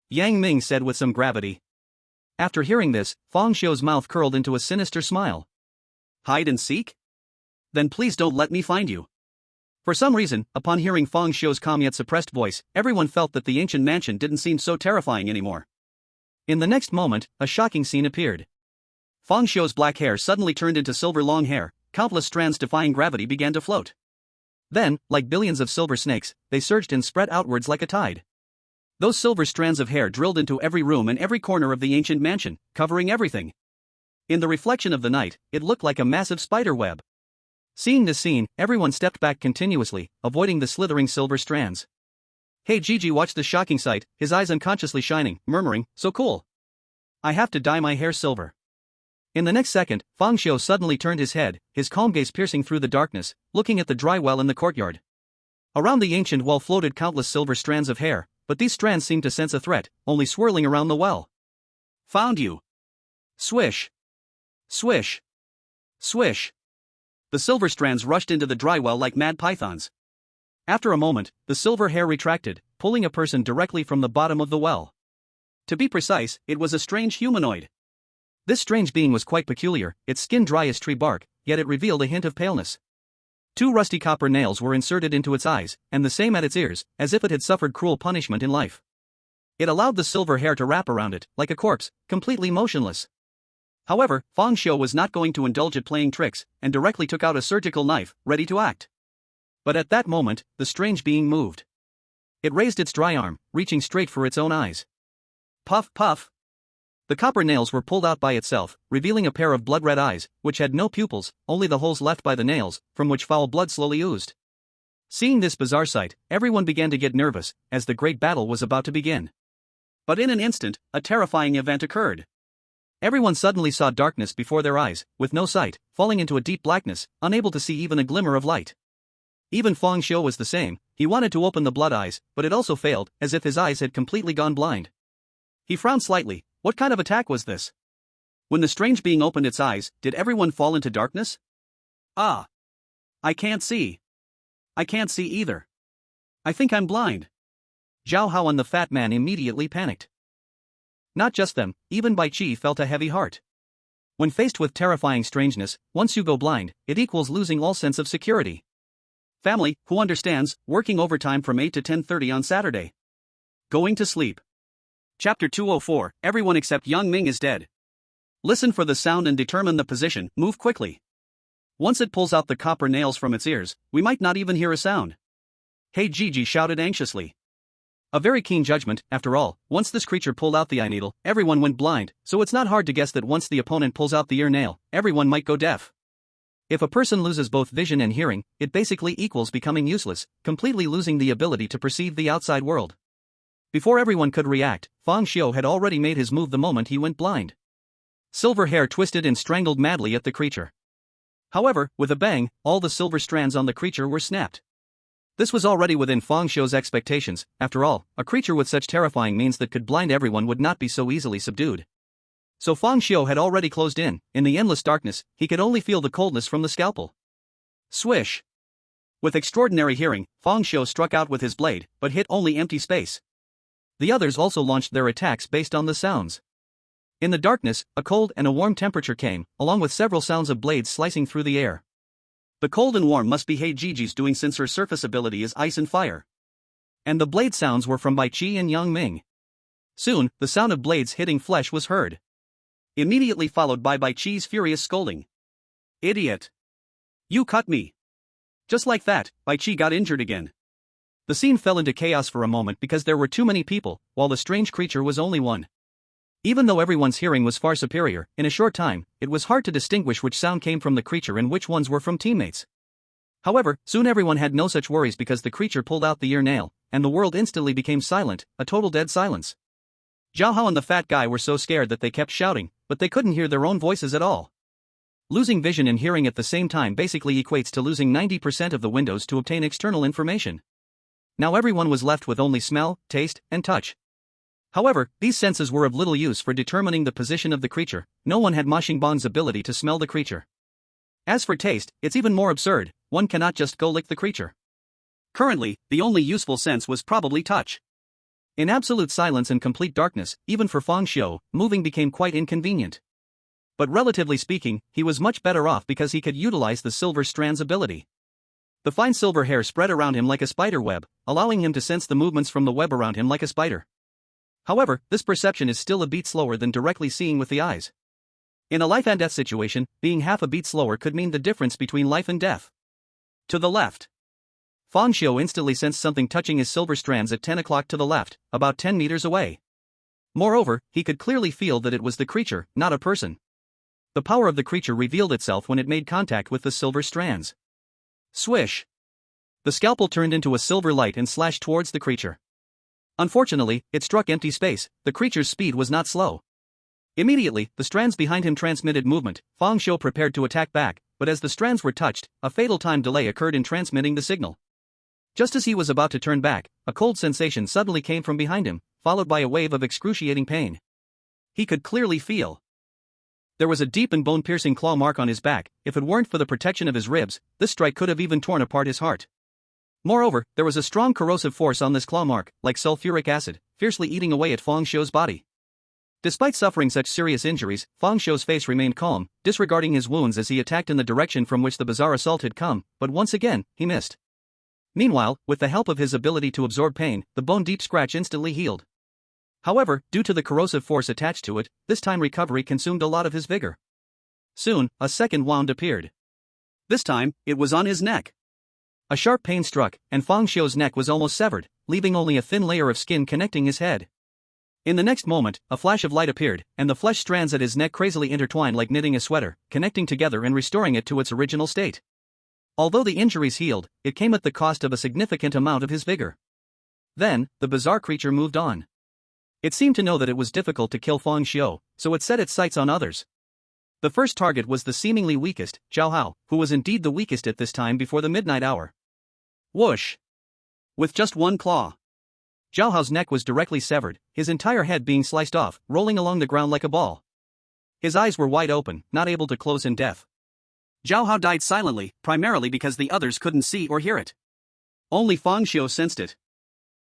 Yang Ming said with some gravity. After hearing this, Feng Xiu's mouth curled into a sinister smile. Hide and seek? Then please don't let me find you. For some reason, upon hearing Feng Xiu's calm yet suppressed voice, everyone felt that the ancient mansion didn't seem so terrifying anymore. In the next moment, a shocking scene appeared. Feng Xiu's black hair suddenly turned into silver long hair, countless strands defying gravity began to float. Then, like billions of silver snakes, they surged and spread outwards like a tide. Those silver strands of hair drilled into every room and every corner of the ancient mansion, covering everything. In the reflection of the night, it looked like a massive spider web. Seeing this scene, everyone stepped back continuously, avoiding the slithering silver strands. Hey Gigi watched the shocking sight, his eyes unconsciously shining, murmuring, "So cool. I have to dye my hair silver." In the next second, Feng Xiu suddenly turned his head, his calm gaze piercing through the darkness, looking at the dry well in the courtyard. Around the ancient well floated countless silver strands of hair, but these strands seemed to sense a threat, only swirling around the well. Found you! Swish! Swish! Swish! The silver strands rushed into the dry well like mad pythons. After a moment, the silver hair retracted, pulling a person directly from the bottom of the well. To be precise, it was a strange humanoid. This strange being was quite peculiar, its skin dry as tree bark, yet it revealed a hint of paleness. Two rusty copper nails were inserted into its eyes, and the same at its ears, as if it had suffered cruel punishment in life. It allowed the silver hair to wrap around it, like a corpse, completely motionless. However, Feng Xiu was not going to indulge at playing tricks, and directly took out a surgical knife, ready to act. But at that moment, the strange being moved. It raised its dry arm, reaching straight for its own eyes. Puff, puff. The copper nails were pulled out by itself, revealing a pair of blood-red eyes, which had no pupils, only the holes left by the nails, from which foul blood slowly oozed. Seeing this bizarre sight, everyone began to get nervous, as the great battle was about to begin. But in an instant, a terrifying event occurred. Everyone suddenly saw darkness before their eyes, with no sight, falling into a deep blackness, unable to see even a glimmer of light. Even Feng Xiu was the same. He wanted to open the blood eyes, but it also failed, as if his eyes had completely gone blind. He frowned slightly. What kind of attack was this? When the strange being opened its eyes, did everyone fall into darkness? Ah! I can't see. I can't see either. I think I'm blind. Zhao Hao and the fat man immediately panicked. Not just them, even Bai Qi felt a heavy heart. When faced with terrifying strangeness, once you go blind, it equals losing all sense of security. Family, who understands, working overtime from 8 to 10:30 on Saturday. Going to sleep. Chapter 204, Everyone except Yang Ming is dead. Listen for the sound and determine the position, move quickly. Once it pulls out the copper nails from its ears, we might not even hear a sound. Hey Gigi shouted anxiously. A very keen judgment, after all. Once this creature pulled out the eye needle, everyone went blind, so it's not hard to guess that once the opponent pulls out the ear nail, everyone might go deaf. If a person loses both vision and hearing, it basically equals becoming useless, completely losing the ability to perceive the outside world. Before everyone could react, Feng Xiu had already made his move the moment he went blind. Silver hair twisted and strangled madly at the creature. However, with a bang, all the silver strands on the creature were snapped. This was already within Feng Xiu's expectations. After all, a creature with such terrifying means that could blind everyone would not be so easily subdued. So Feng Xiu had already closed in the endless darkness, he could only feel the coldness from the scalpel. Swish! With extraordinary hearing, Feng Xiu struck out with his blade, but hit only empty space. The others also launched their attacks based on the sounds. In the darkness, a cold and a warm temperature came, along with several sounds of blades slicing through the air. The cold and warm must be Hey Gigi's doing since her surface ability is ice and fire. And the blade sounds were from Bai Qi and Yang Ming. Soon, the sound of blades hitting flesh was heard, immediately followed by Bai Qi's furious scolding. Idiot! You cut me! Just like that, Bai Qi got injured again. The scene fell into chaos for a moment because there were too many people, while the strange creature was only one. Even though everyone's hearing was far superior, in a short time, it was hard to distinguish which sound came from the creature and which ones were from teammates. However, soon everyone had no such worries because the creature pulled out the ear nail, and the world instantly became silent, a total dead silence. Zhao Hao and the fat guy were so scared that they kept shouting, but they couldn't hear their own voices at all. Losing vision and hearing at the same time basically equates to losing 90% of the windows to obtain external information. Now everyone was left with only smell, taste, and touch. However, these senses were of little use for determining the position of the creature. No one had Ma Xingbang's ability to smell the creature. As for taste, it's even more absurd, one cannot just go lick the creature. Currently, the only useful sense was probably touch. In absolute silence and complete darkness, even for Fang Xiu, moving became quite inconvenient. But relatively speaking, he was much better off because he could utilize the silver strand's ability. The fine silver hair spread around him like a spider web, allowing him to sense the movements from the web around him like a spider. However, this perception is still a beat slower than directly seeing with the eyes. In a life and death situation, being half a beat slower could mean the difference between life and death. To the left. Fang Xiu instantly sensed something touching his silver strands at 10 o'clock to the left, about 10 meters away. Moreover, he could clearly feel that it was the creature, not a person. The power of the creature revealed itself when it made contact with the silver strands. Swish! The scalpel turned into a silver light and slashed towards the creature. Unfortunately, it struck empty space. The creature's speed was not slow. Immediately, the strands behind him transmitted movement. Fang Xiu prepared to attack back, but as the strands were touched, a fatal time delay occurred in transmitting the signal. Just as he was about to turn back, a cold sensation suddenly came from behind him, followed by a wave of excruciating pain. He could clearly feel. There was a deep and bone-piercing claw mark on his back. If it weren't for the protection of his ribs, this strike could have even torn apart his heart. Moreover, there was a strong corrosive force on this claw mark, like sulfuric acid, fiercely eating away at Fang Xiu's body. Despite suffering such serious injuries, Fang Xiu's face remained calm, disregarding his wounds as he attacked in the direction from which the bizarre assault had come, but once again, he missed. Meanwhile, with the help of his ability to absorb pain, the bone-deep scratch instantly healed. However, due to the corrosive force attached to it, this time recovery consumed a lot of his vigor. Soon, a second wound appeared. This time, it was on his neck. A sharp pain struck, and Fang Xiu's neck was almost severed, leaving only a thin layer of skin connecting his head. In the next moment, a flash of light appeared, and the flesh strands at his neck crazily intertwined like knitting a sweater, connecting together and restoring it to its original state. Although the injuries healed, it came at the cost of a significant amount of his vigor. Then, the bizarre creature moved on. It seemed to know that it was difficult to kill Fang Xiu, so it set its sights on others. The first target was the seemingly weakest, Zhao Hao, who was indeed the weakest at this time before the midnight hour. Whoosh! With just one claw, Zhao Hao's neck was directly severed, his entire head being sliced off, rolling along the ground like a ball. His eyes were wide open, not able to close in death. Zhao Hao died silently, primarily because the others couldn't see or hear it. Only Fang Xiu sensed it.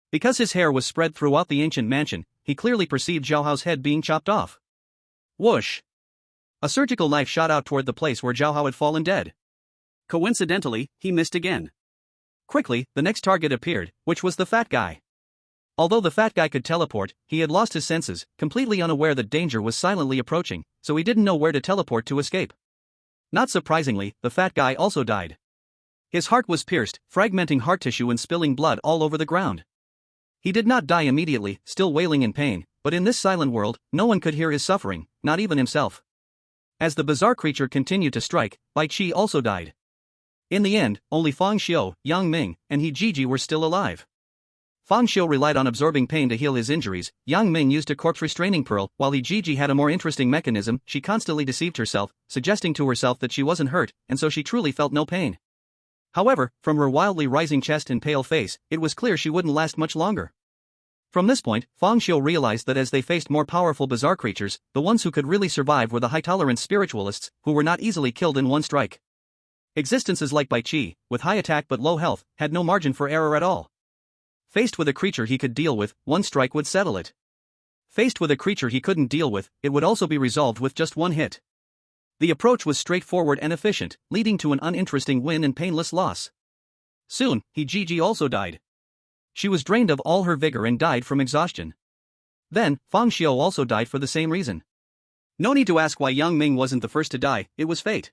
Because his hair was spread throughout the ancient mansion, he clearly perceived Zhao Hao's head being chopped off. Whoosh! A surgical knife shot out toward the place where Zhao Hao had fallen dead. Coincidentally, he missed again. Quickly, the next target appeared, which was the fat guy. Although the fat guy could teleport, he had lost his senses, completely unaware that danger was silently approaching, so he didn't know where to teleport to escape. Not surprisingly, the fat guy also died. His heart was pierced, fragmenting heart tissue and spilling blood all over the ground. He did not die immediately, still wailing in pain, but in this silent world, no one could hear his suffering, not even himself. As the bizarre creature continued to strike, Bai Qi also died. In the end, only Fang Xiu, Yang Ming, and He Jiji were still alive. Fang Xiu relied on absorbing pain to heal his injuries. Yang Ming used a corpse restraining pearl, while He Jiji had a more interesting mechanism. She constantly deceived herself, suggesting to herself that she wasn't hurt, and so she truly felt no pain. However, from her wildly rising chest and pale face, it was clear she wouldn't last much longer. From this point, Fang Xiu realized that as they faced more powerful bizarre creatures, the ones who could really survive were the high-tolerance spiritualists, who were not easily killed in one strike. Existences like Bai Qi, with high attack but low health, had no margin for error at all. Faced with a creature he could deal with, one strike would settle it. Faced with a creature he couldn't deal with, it would also be resolved with just one hit. The approach was straightforward and efficient, leading to an uninteresting win and painless loss. Soon, He Jiji also died. She was drained of all her vigor and died from exhaustion. Then, Fang Xiu also died for the same reason. No need to ask why Yang Ming wasn't the first to die, it was fate.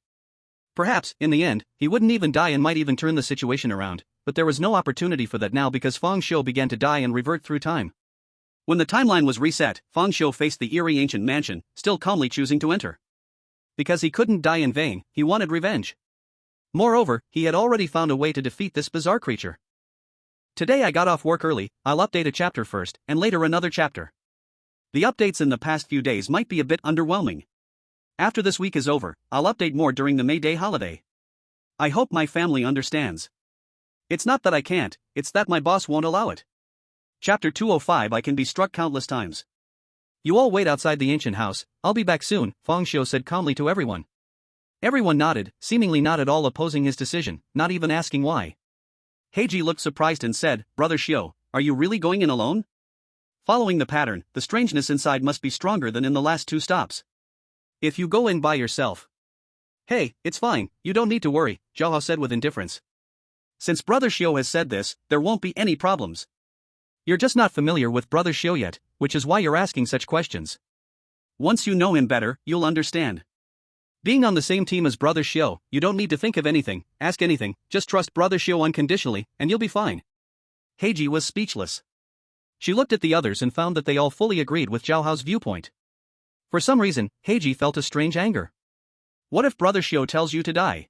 Perhaps, in the end, he wouldn't even die and might even turn the situation around, but there was no opportunity for that now because Fang Xiu began to die and revert through time. When the timeline was reset, Fang Xiu faced the eerie ancient mansion, still calmly choosing to enter. Because he couldn't die in vain, he wanted revenge. Moreover, he had already found a way to defeat this bizarre creature. Today I got off work early, I'll update a chapter first, and later another chapter. The updates in the past few days might be a bit underwhelming. After this week is over, I'll update more during the May Day holiday. I hope my family understands. It's not that I can't, it's that my boss won't allow it. Chapter 205 I can be struck countless times. You all wait outside the ancient house, I'll be back soon, Fang Xiu said calmly to everyone. Everyone nodded, seemingly not at all opposing his decision, not even asking why. Heiji looked surprised and said, Brother Xiu, are you really going in alone? Following the pattern, the strangeness inside must be stronger than in the last 2 stops. If you go in by yourself. Hey, it's fine, you don't need to worry, Zhao Hao said with indifference. Since Brother Xiu has said this, there won't be any problems. You're just not familiar with Brother Xiu yet, which is why you're asking such questions. Once you know him better, you'll understand. Being on the same team as Brother Xiu, you don't need to think of anything, ask anything, just trust Brother Xiu unconditionally, and you'll be fine. Heiji was speechless. She looked at the others and found that they all fully agreed with Zhao Hao's viewpoint. For some reason, Heiji felt a strange anger. What if Brother Xiu tells you to die?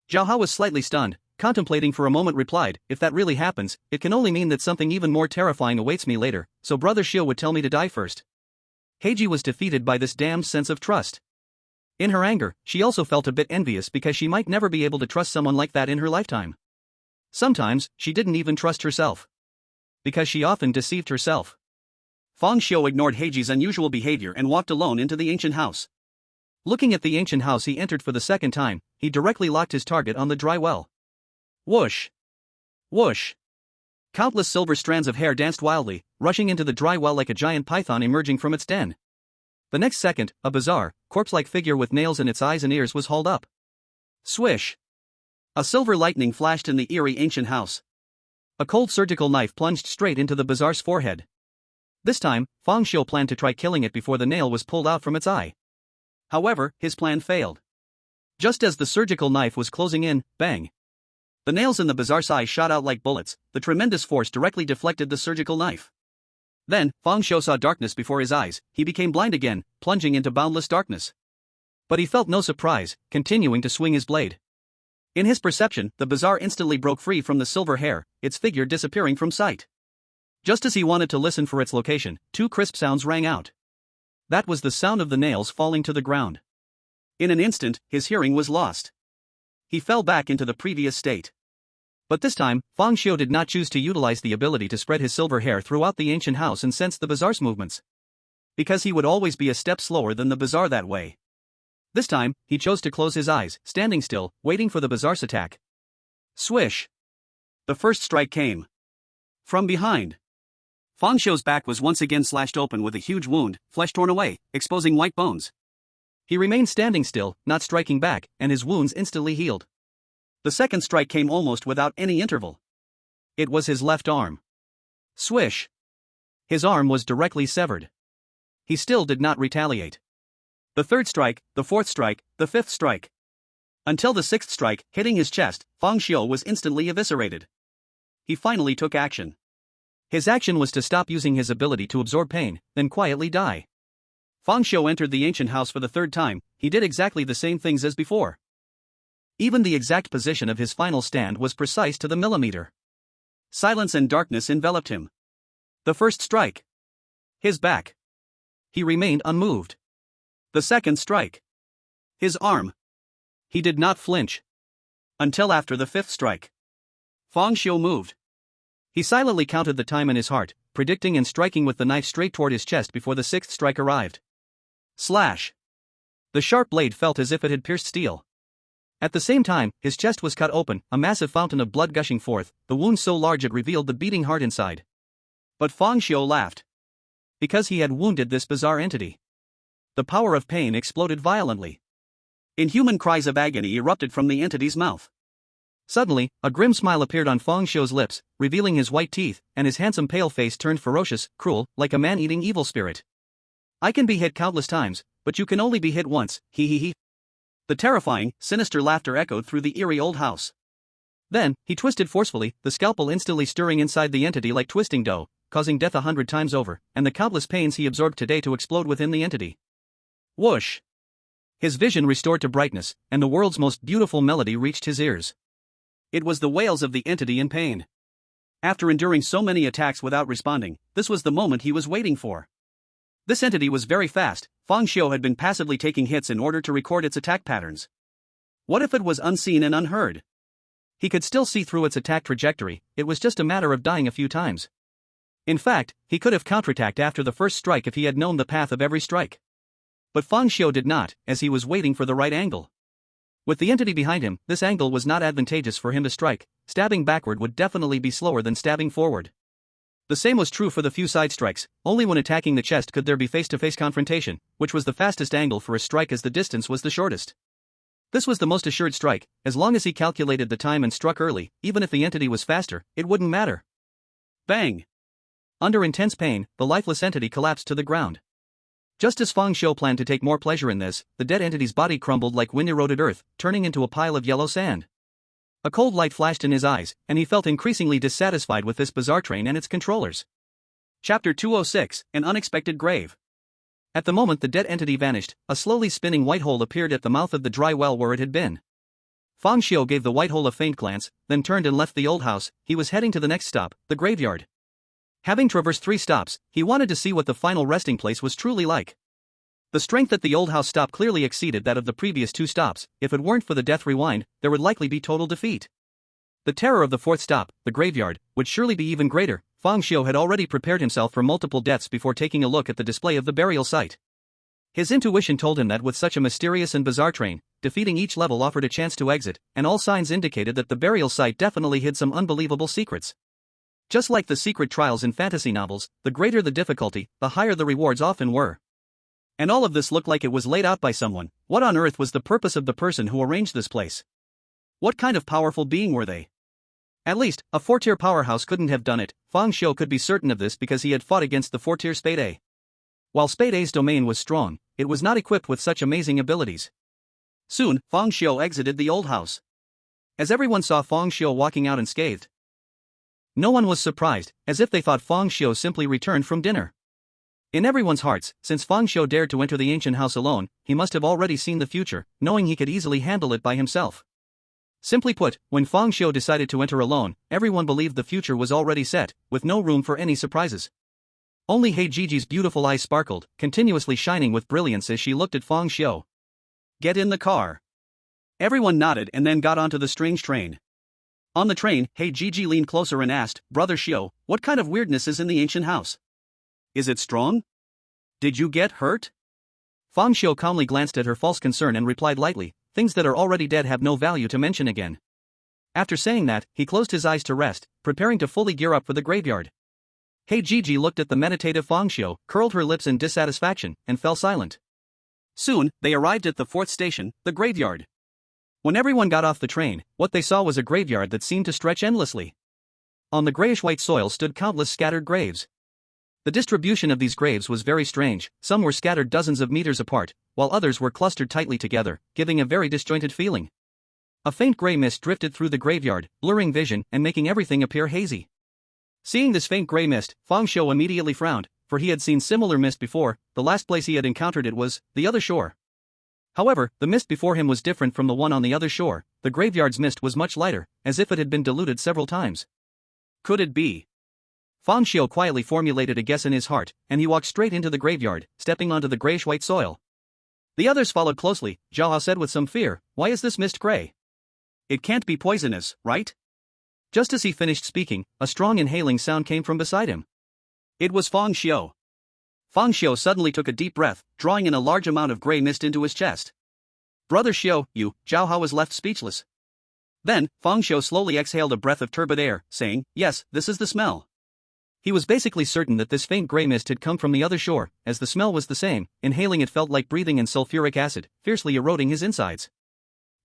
Zhao Hao was slightly stunned, contemplating for a moment replied, if that really happens, it can only mean that something even more terrifying awaits me later, so Brother Xiu would tell me to die first. Heiji was defeated by this damned sense of trust. In her anger, she also felt a bit envious because she might never be able to trust someone like that in her lifetime. Sometimes, she didn't even trust herself. Because she often deceived herself. Fang Xiu ignored Heiji's unusual behavior and walked alone into the ancient house. Looking at the ancient house he entered for the second time, he directly locked his target on the dry well. Whoosh! Whoosh! Countless silver strands of hair danced wildly, rushing into the dry well like a giant python emerging from its den. The next second, a bizarre, corpse-like figure with nails in its eyes and ears was hauled up. Swish! A silver lightning flashed in the eerie ancient house. A cold surgical knife plunged straight into the bizarre's forehead. This time, Fang Xiu planned to try killing it before the nail was pulled out from its eye. However, his plan failed. Just as the surgical knife was closing in, bang! The nails in the bizarre's eye shot out like bullets, the tremendous force directly deflected the surgical knife. Then, Fang Xiu saw darkness before his eyes, he became blind again, plunging into boundless darkness. But he felt no surprise, continuing to swing his blade. In his perception, the bizarre instantly broke free from the silver hair, its figure disappearing from sight. Just as he wanted to listen for its location, 2 crisp sounds rang out. That was the sound of the nails falling to the ground. In an instant, his hearing was lost. He fell back into the previous state. But this time, Fang Xiu did not choose to utilize the ability to spread his silver hair throughout the ancient house and sense the bizarre's movements. Because he would always be a step slower than the bizarre that way. This time, he chose to close his eyes, standing still, waiting for the bizarre's attack. Swish! The first strike came. From behind. Fang Xiu's back was once again slashed open with a huge wound, flesh torn away, exposing white bones. He remained standing still, not striking back, and his wounds instantly healed. The second strike came almost without any interval. It was his left arm. Swish! His arm was directly severed. He still did not retaliate. The third strike, the fourth strike, the fifth strike. Until the sixth strike, hitting his chest, Fang Xiu was instantly eviscerated. He finally took action. His action was to stop using his ability to absorb pain, then quietly die. Fang Xiu entered the ancient house for the third time, he did exactly the same things as before. Even the exact position of his final stand was precise to the millimeter. Silence and darkness enveloped him. The first strike. His back. He remained unmoved. The second strike. His arm. He did not flinch. Until after the fifth strike. Fang Xiu moved. He silently counted the time in his heart, predicting and striking with the knife straight toward his chest before the sixth strike arrived. Slash! The sharp blade felt as if it had pierced steel. At the same time, his chest was cut open, a massive fountain of blood gushing forth, the wound so large it revealed the beating heart inside. But Fang Xiu laughed. Because he had wounded this bizarre entity. The power of pain exploded violently. Inhuman cries of agony erupted from the entity's mouth. Suddenly, a grim smile appeared on Fang Xiu's lips, revealing his white teeth, and his handsome pale face turned ferocious, cruel, like a man-eating evil spirit. I can be hit countless times, but you can only be hit once, he he he. The terrifying, sinister laughter echoed through the eerie old house. Then, he twisted forcefully, the scalpel instantly stirring inside the entity like twisting dough, causing death 100 times over, and the countless pains he absorbed today to explode within the entity. Whoosh! His vision restored to brightness, and the world's most beautiful melody reached his ears. It was the wails of the entity in pain. After enduring so many attacks without responding, this was the moment he was waiting for. This entity was very fast. Fang Xiu had been passively taking hits in order to record its attack patterns. What if it was unseen and unheard? He could still see through its attack trajectory, it was just a matter of dying a few times. In fact, he could have counterattacked after the first strike if he had known the path of every strike. But Fang Xiu did not, as he was waiting for the right angle. With the entity behind him, this angle was not advantageous for him to strike. Stabbing backward would definitely be slower than stabbing forward. The same was true for the few side strikes. Only when attacking the chest could there be face-to-face confrontation, which was the fastest angle for a strike as the distance was the shortest. This was the most assured strike. As long as he calculated the time and struck early, even if the entity was faster, it wouldn't matter. Bang! Under intense pain, the lifeless entity collapsed to the ground. Just as Fang Xiu planned to take more pleasure in this, the dead entity's body crumbled like wind-eroded earth, turning into a pile of yellow sand. A cold light flashed in his eyes, and he felt increasingly dissatisfied with this bizarre train and its controllers. Chapter 206, An Unexpected Grave. At the moment the dead entity vanished, a slowly spinning white hole appeared at the mouth of the dry well where it had been. Fang Xiu gave the white hole a faint glance, then turned and left the old house. He was heading to the next stop, the graveyard. Having traversed 3 stops, he wanted to see what the final resting place was truly like. The strength at the old house stop clearly exceeded that of the previous 2 stops. If it weren't for the death rewind, there would likely be total defeat. The terror of the 4th stop, the graveyard, would surely be even greater. Fang Xiu had already prepared himself for multiple deaths before taking a look at the display of the burial site. His intuition told him that with such a mysterious and bizarre train, defeating each level offered a chance to exit, and all signs indicated that the burial site definitely hid some unbelievable secrets. Just like the secret trials in fantasy novels, the greater the difficulty, the higher the rewards often were. And all of this looked like it was laid out by someone. What on earth was the purpose of the person who arranged this place? What kind of powerful being were they? At least, a 4-tier powerhouse couldn't have done it. Fang Xiu could be certain of this because he had fought against the 4-tier Spade A. While Spade A's domain was strong, it was not equipped with such amazing abilities. Soon, Fang Xiu exited the old house. As everyone saw Fang Xiu walking out unscathed, no one was surprised, as if they thought Fang Xiu simply returned from dinner. In everyone's hearts, since Fang Xiu dared to enter the ancient house alone, he must have already seen the future, knowing he could easily handle it by himself. Simply put, when Fang Xiu decided to enter alone, everyone believed the future was already set, with no room for any surprises. Only Hei Jiji's beautiful eyes sparkled, continuously shining with brilliance as she looked at Fang Xiu. Get in the car. Everyone nodded and then got onto the strange train. On the train, Hei Jiji leaned closer and asked, Brother Xiu, what kind of weirdness is in the ancient house? Is it strong? Did you get hurt? Fang Xiu calmly glanced at her false concern and replied lightly, things that are already dead have no value to mention again. After saying that, he closed his eyes to rest, preparing to fully gear up for the graveyard. Hei Jiji looked at the meditative Fang Xiu, curled her lips in dissatisfaction, and fell silent. Soon, they arrived at the 4th station, the graveyard. When everyone got off the train, what they saw was a graveyard that seemed to stretch endlessly. On the grayish-white soil stood countless scattered graves. The distribution of these graves was very strange. Some were scattered dozens of meters apart, while others were clustered tightly together, giving a very disjointed feeling. A faint gray mist drifted through the graveyard, blurring vision and making everything appear hazy. Seeing this faint gray mist, Fang Xiu immediately frowned, for he had seen similar mist before. The last place he had encountered it was the other shore. However, the mist before him was different from the one on the other shore. The graveyard's mist was much lighter, as if it had been diluted several times. Could it be? Fang Xiu quietly formulated a guess in his heart, and he walked straight into the graveyard, stepping onto the grayish-white soil. The others followed closely. Zhao Hao said with some fear, why is this mist gray? It can't be poisonous, right? Just as he finished speaking, a strong inhaling sound came from beside him. It was Fang Xiu. Fang Xiu suddenly took a deep breath, drawing in a large amount of gray mist into his chest. Brother Xiu, Zhao Hao was left speechless. Then, Fang Xiu slowly exhaled a breath of turbid air, saying, yes, this is the smell. He was basically certain that this faint gray mist had come from the other shore, as the smell was the same. Inhaling it felt like breathing in sulfuric acid, fiercely eroding his insides.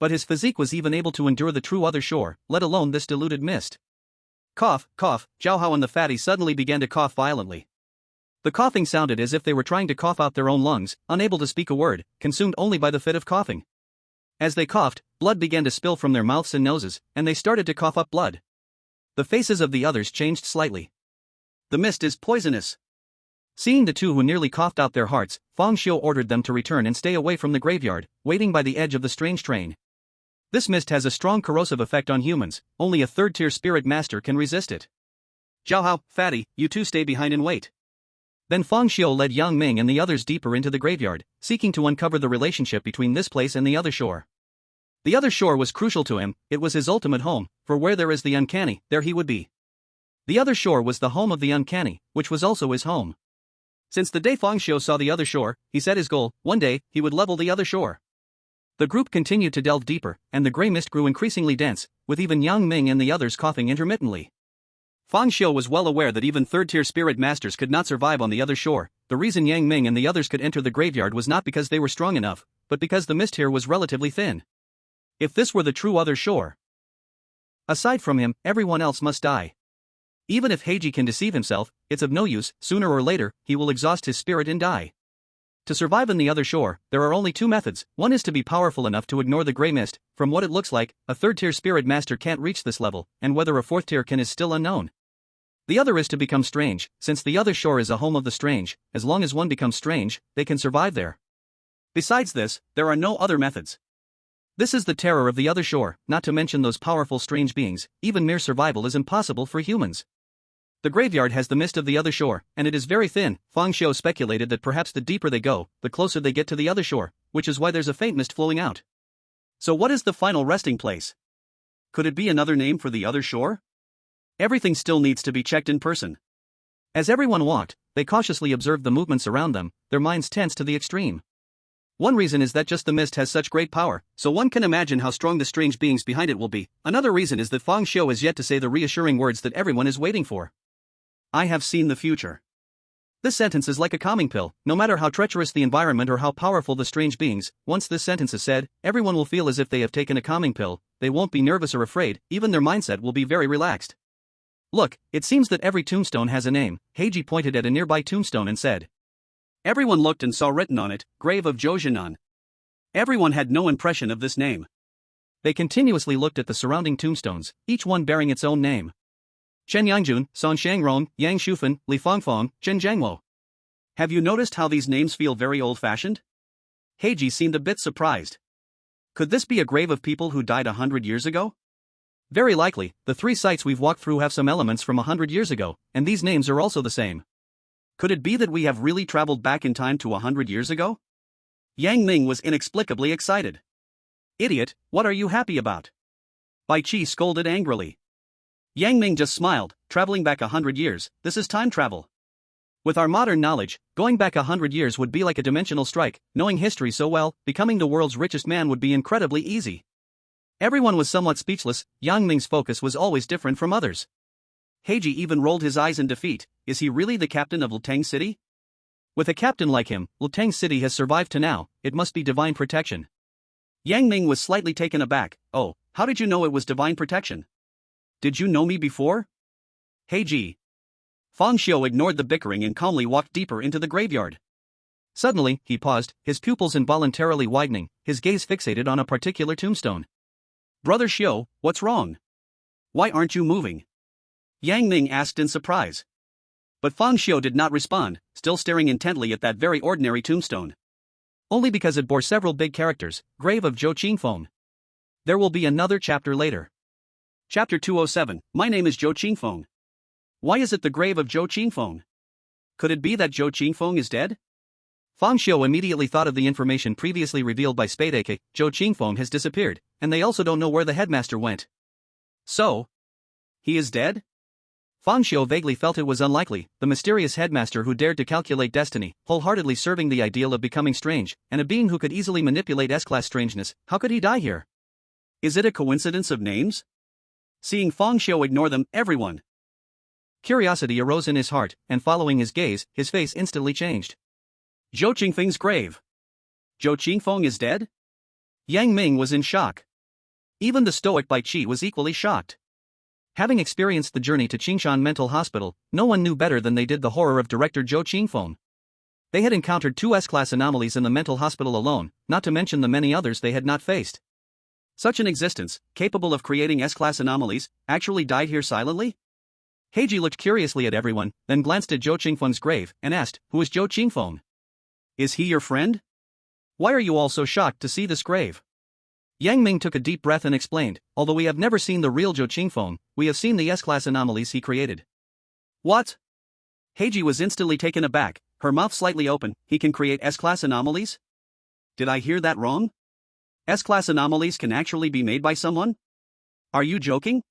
But his physique was even able to endure the true other shore, let alone this diluted mist. Cough, cough, Zhao Hao and the fatty suddenly began to cough violently. The coughing sounded as if they were trying to cough out their own lungs, unable to speak a word, consumed only by the fit of coughing. As they coughed, blood began to spill from their mouths and noses, and they started to cough up blood. The faces of the others changed slightly. The mist is poisonous. Seeing the two who nearly coughed out their hearts, Fang Xiu ordered them to return and stay away from the graveyard, waiting by the edge of the strange train. This mist has a strong corrosive effect on humans, only a third-tier spirit master can resist it. Zhao Hao, fatty, you two stay behind and wait. Then Fang Xiu led Yang Ming and the others deeper into the graveyard, seeking to uncover the relationship between this place and the other shore. The other shore was crucial to him, it was his ultimate home, for where there is the uncanny, there he would be. The other shore was the home of the uncanny, which was also his home. Since the day Fang Xiu saw the other shore, he set his goal, one day, he would level the other shore. The group continued to delve deeper, and the grey mist grew increasingly dense, with even Yang Ming and the others coughing intermittently. Fang Xiu was well aware that even third-tier spirit masters could not survive on the other shore. The reason Yang Ming and the others could enter the graveyard was not because they were strong enough, but because the mist here was relatively thin. If this were the true other shore, aside from him, everyone else must die. Even if Heiji can deceive himself, it's of no use, sooner or later, he will exhaust his spirit and die. To survive on the other shore, there are only two methods. One is to be powerful enough to ignore the grey mist. From what it looks like, a third-tier spirit master can't reach this level, and whether a fourth-tier can is still unknown. The other is to become strange. Since the other shore is a home of the strange, as long as one becomes strange, they can survive there. Besides this, there are no other methods. This is the terror of the other shore, not to mention those powerful strange beings. Even mere survival is impossible for humans. The graveyard has the mist of the other shore, and it is very thin. Fang Xiu speculated that perhaps the deeper they go, the closer they get to the other shore, which is why there's a faint mist flowing out. So what is the final resting place? Could it be another name for the other shore? Everything still needs to be checked in person. As everyone walked, they cautiously observed the movements around them, their minds tense to the extreme. One reason is that just the mist has such great power, so one can imagine how strong the strange beings behind it will be. Another reason is that Fang Xiu has yet to say the reassuring words that everyone is waiting for. I have seen the future. This sentence is like a calming pill. No matter how treacherous the environment or how powerful the strange beings, once this sentence is said, everyone will feel as if they have taken a calming pill. They won't be nervous or afraid, even their mindset will be very relaxed. Look, it seems that every tombstone has a name. Heiji pointed at a nearby tombstone and said. Everyone looked and saw written on it, Grave of Zhou Jinan. Everyone had no impression of this name. They continuously looked at the surrounding tombstones, each one bearing its own name. Chen Yangjun, San Shangron, Yang Shufan, Li Fangfang, Chen Jiangwo. Have you noticed how these names feel very old-fashioned? Heiji seemed a bit surprised. Could this be a grave of people who died 100 years ago? Very likely, the three sites we've walked through have some elements from 100 years ago, and these names are also the same. Could it be that we have really traveled back in time to 100 years ago? Yang Ming was inexplicably excited. Idiot, what are you happy about? Bai Qi scolded angrily. Yang Ming just smiled. Traveling back 100 years, this is time travel. With our modern knowledge, going back 100 years would be like a dimensional strike. Knowing history so well, becoming the world's richest man would be incredibly easy. Everyone was somewhat speechless. Yang Ming's focus was always different from others. Heiji even rolled his eyes in defeat. Is he really the captain of Lutang City? With a captain like him, Lutang City has survived to now. It must be divine protection. Yang Ming was slightly taken aback. Oh, how did you know it was divine protection? Did you know me before? Heiji. Fang Xiu ignored the bickering and calmly walked deeper into the graveyard. Suddenly, he paused, his pupils involuntarily widening, his gaze fixated on a particular tombstone. Brother Xiu, what's wrong? Why aren't you moving? Yang Ming asked in surprise. But Fang Xiu did not respond, still staring intently at that very ordinary tombstone. Only because it bore several big characters, Grave of Zhou Qingfeng. There will be another chapter later. Chapter 207, My name is Zhou Qingfeng. Why is it the grave of Zhou Qingfeng? Could it be that Zhou Qingfeng is dead? Fang Xiu immediately thought of the information previously revealed by Spadeke. Zhou Qingfeng has disappeared, and they also don't know where the headmaster went. So? He is dead? Fang Xiu vaguely felt it was unlikely. The mysterious headmaster who dared to calculate destiny, wholeheartedly serving the ideal of becoming strange, and a being who could easily manipulate S-class strangeness, how could he die here? Is it a coincidence of names? Seeing Fang Xiu ignore them, everyone. Curiosity arose in his heart, and following his gaze, his face instantly changed. Zhou Qingfeng's grave. Zhou Qingfeng is dead? Yang Ming was in shock. Even the stoic Bai Qi was equally shocked. Having experienced the journey to Qingshan Mental Hospital, no one knew better than they did the horror of director Zhou Qingfeng. They had encountered 2 S-class anomalies in the mental hospital alone, not to mention the many others they had not faced. Such an existence, capable of creating S-class anomalies, actually died here silently? Heiji looked curiously at everyone, then glanced at Zhou Qingfeng's grave, and asked, "Who is Zhou Qingfeng? Is he your friend? Why are you all so shocked to see this grave?" Yang Ming took a deep breath and explained, "Although we have never seen the real Zhou Qingfeng, we have seen the S-class anomalies he created." What? Heiji was instantly taken aback, her mouth slightly open. "He can create S-class anomalies? Did I hear that wrong? S-class anomalies can actually be made by someone? Are you joking?"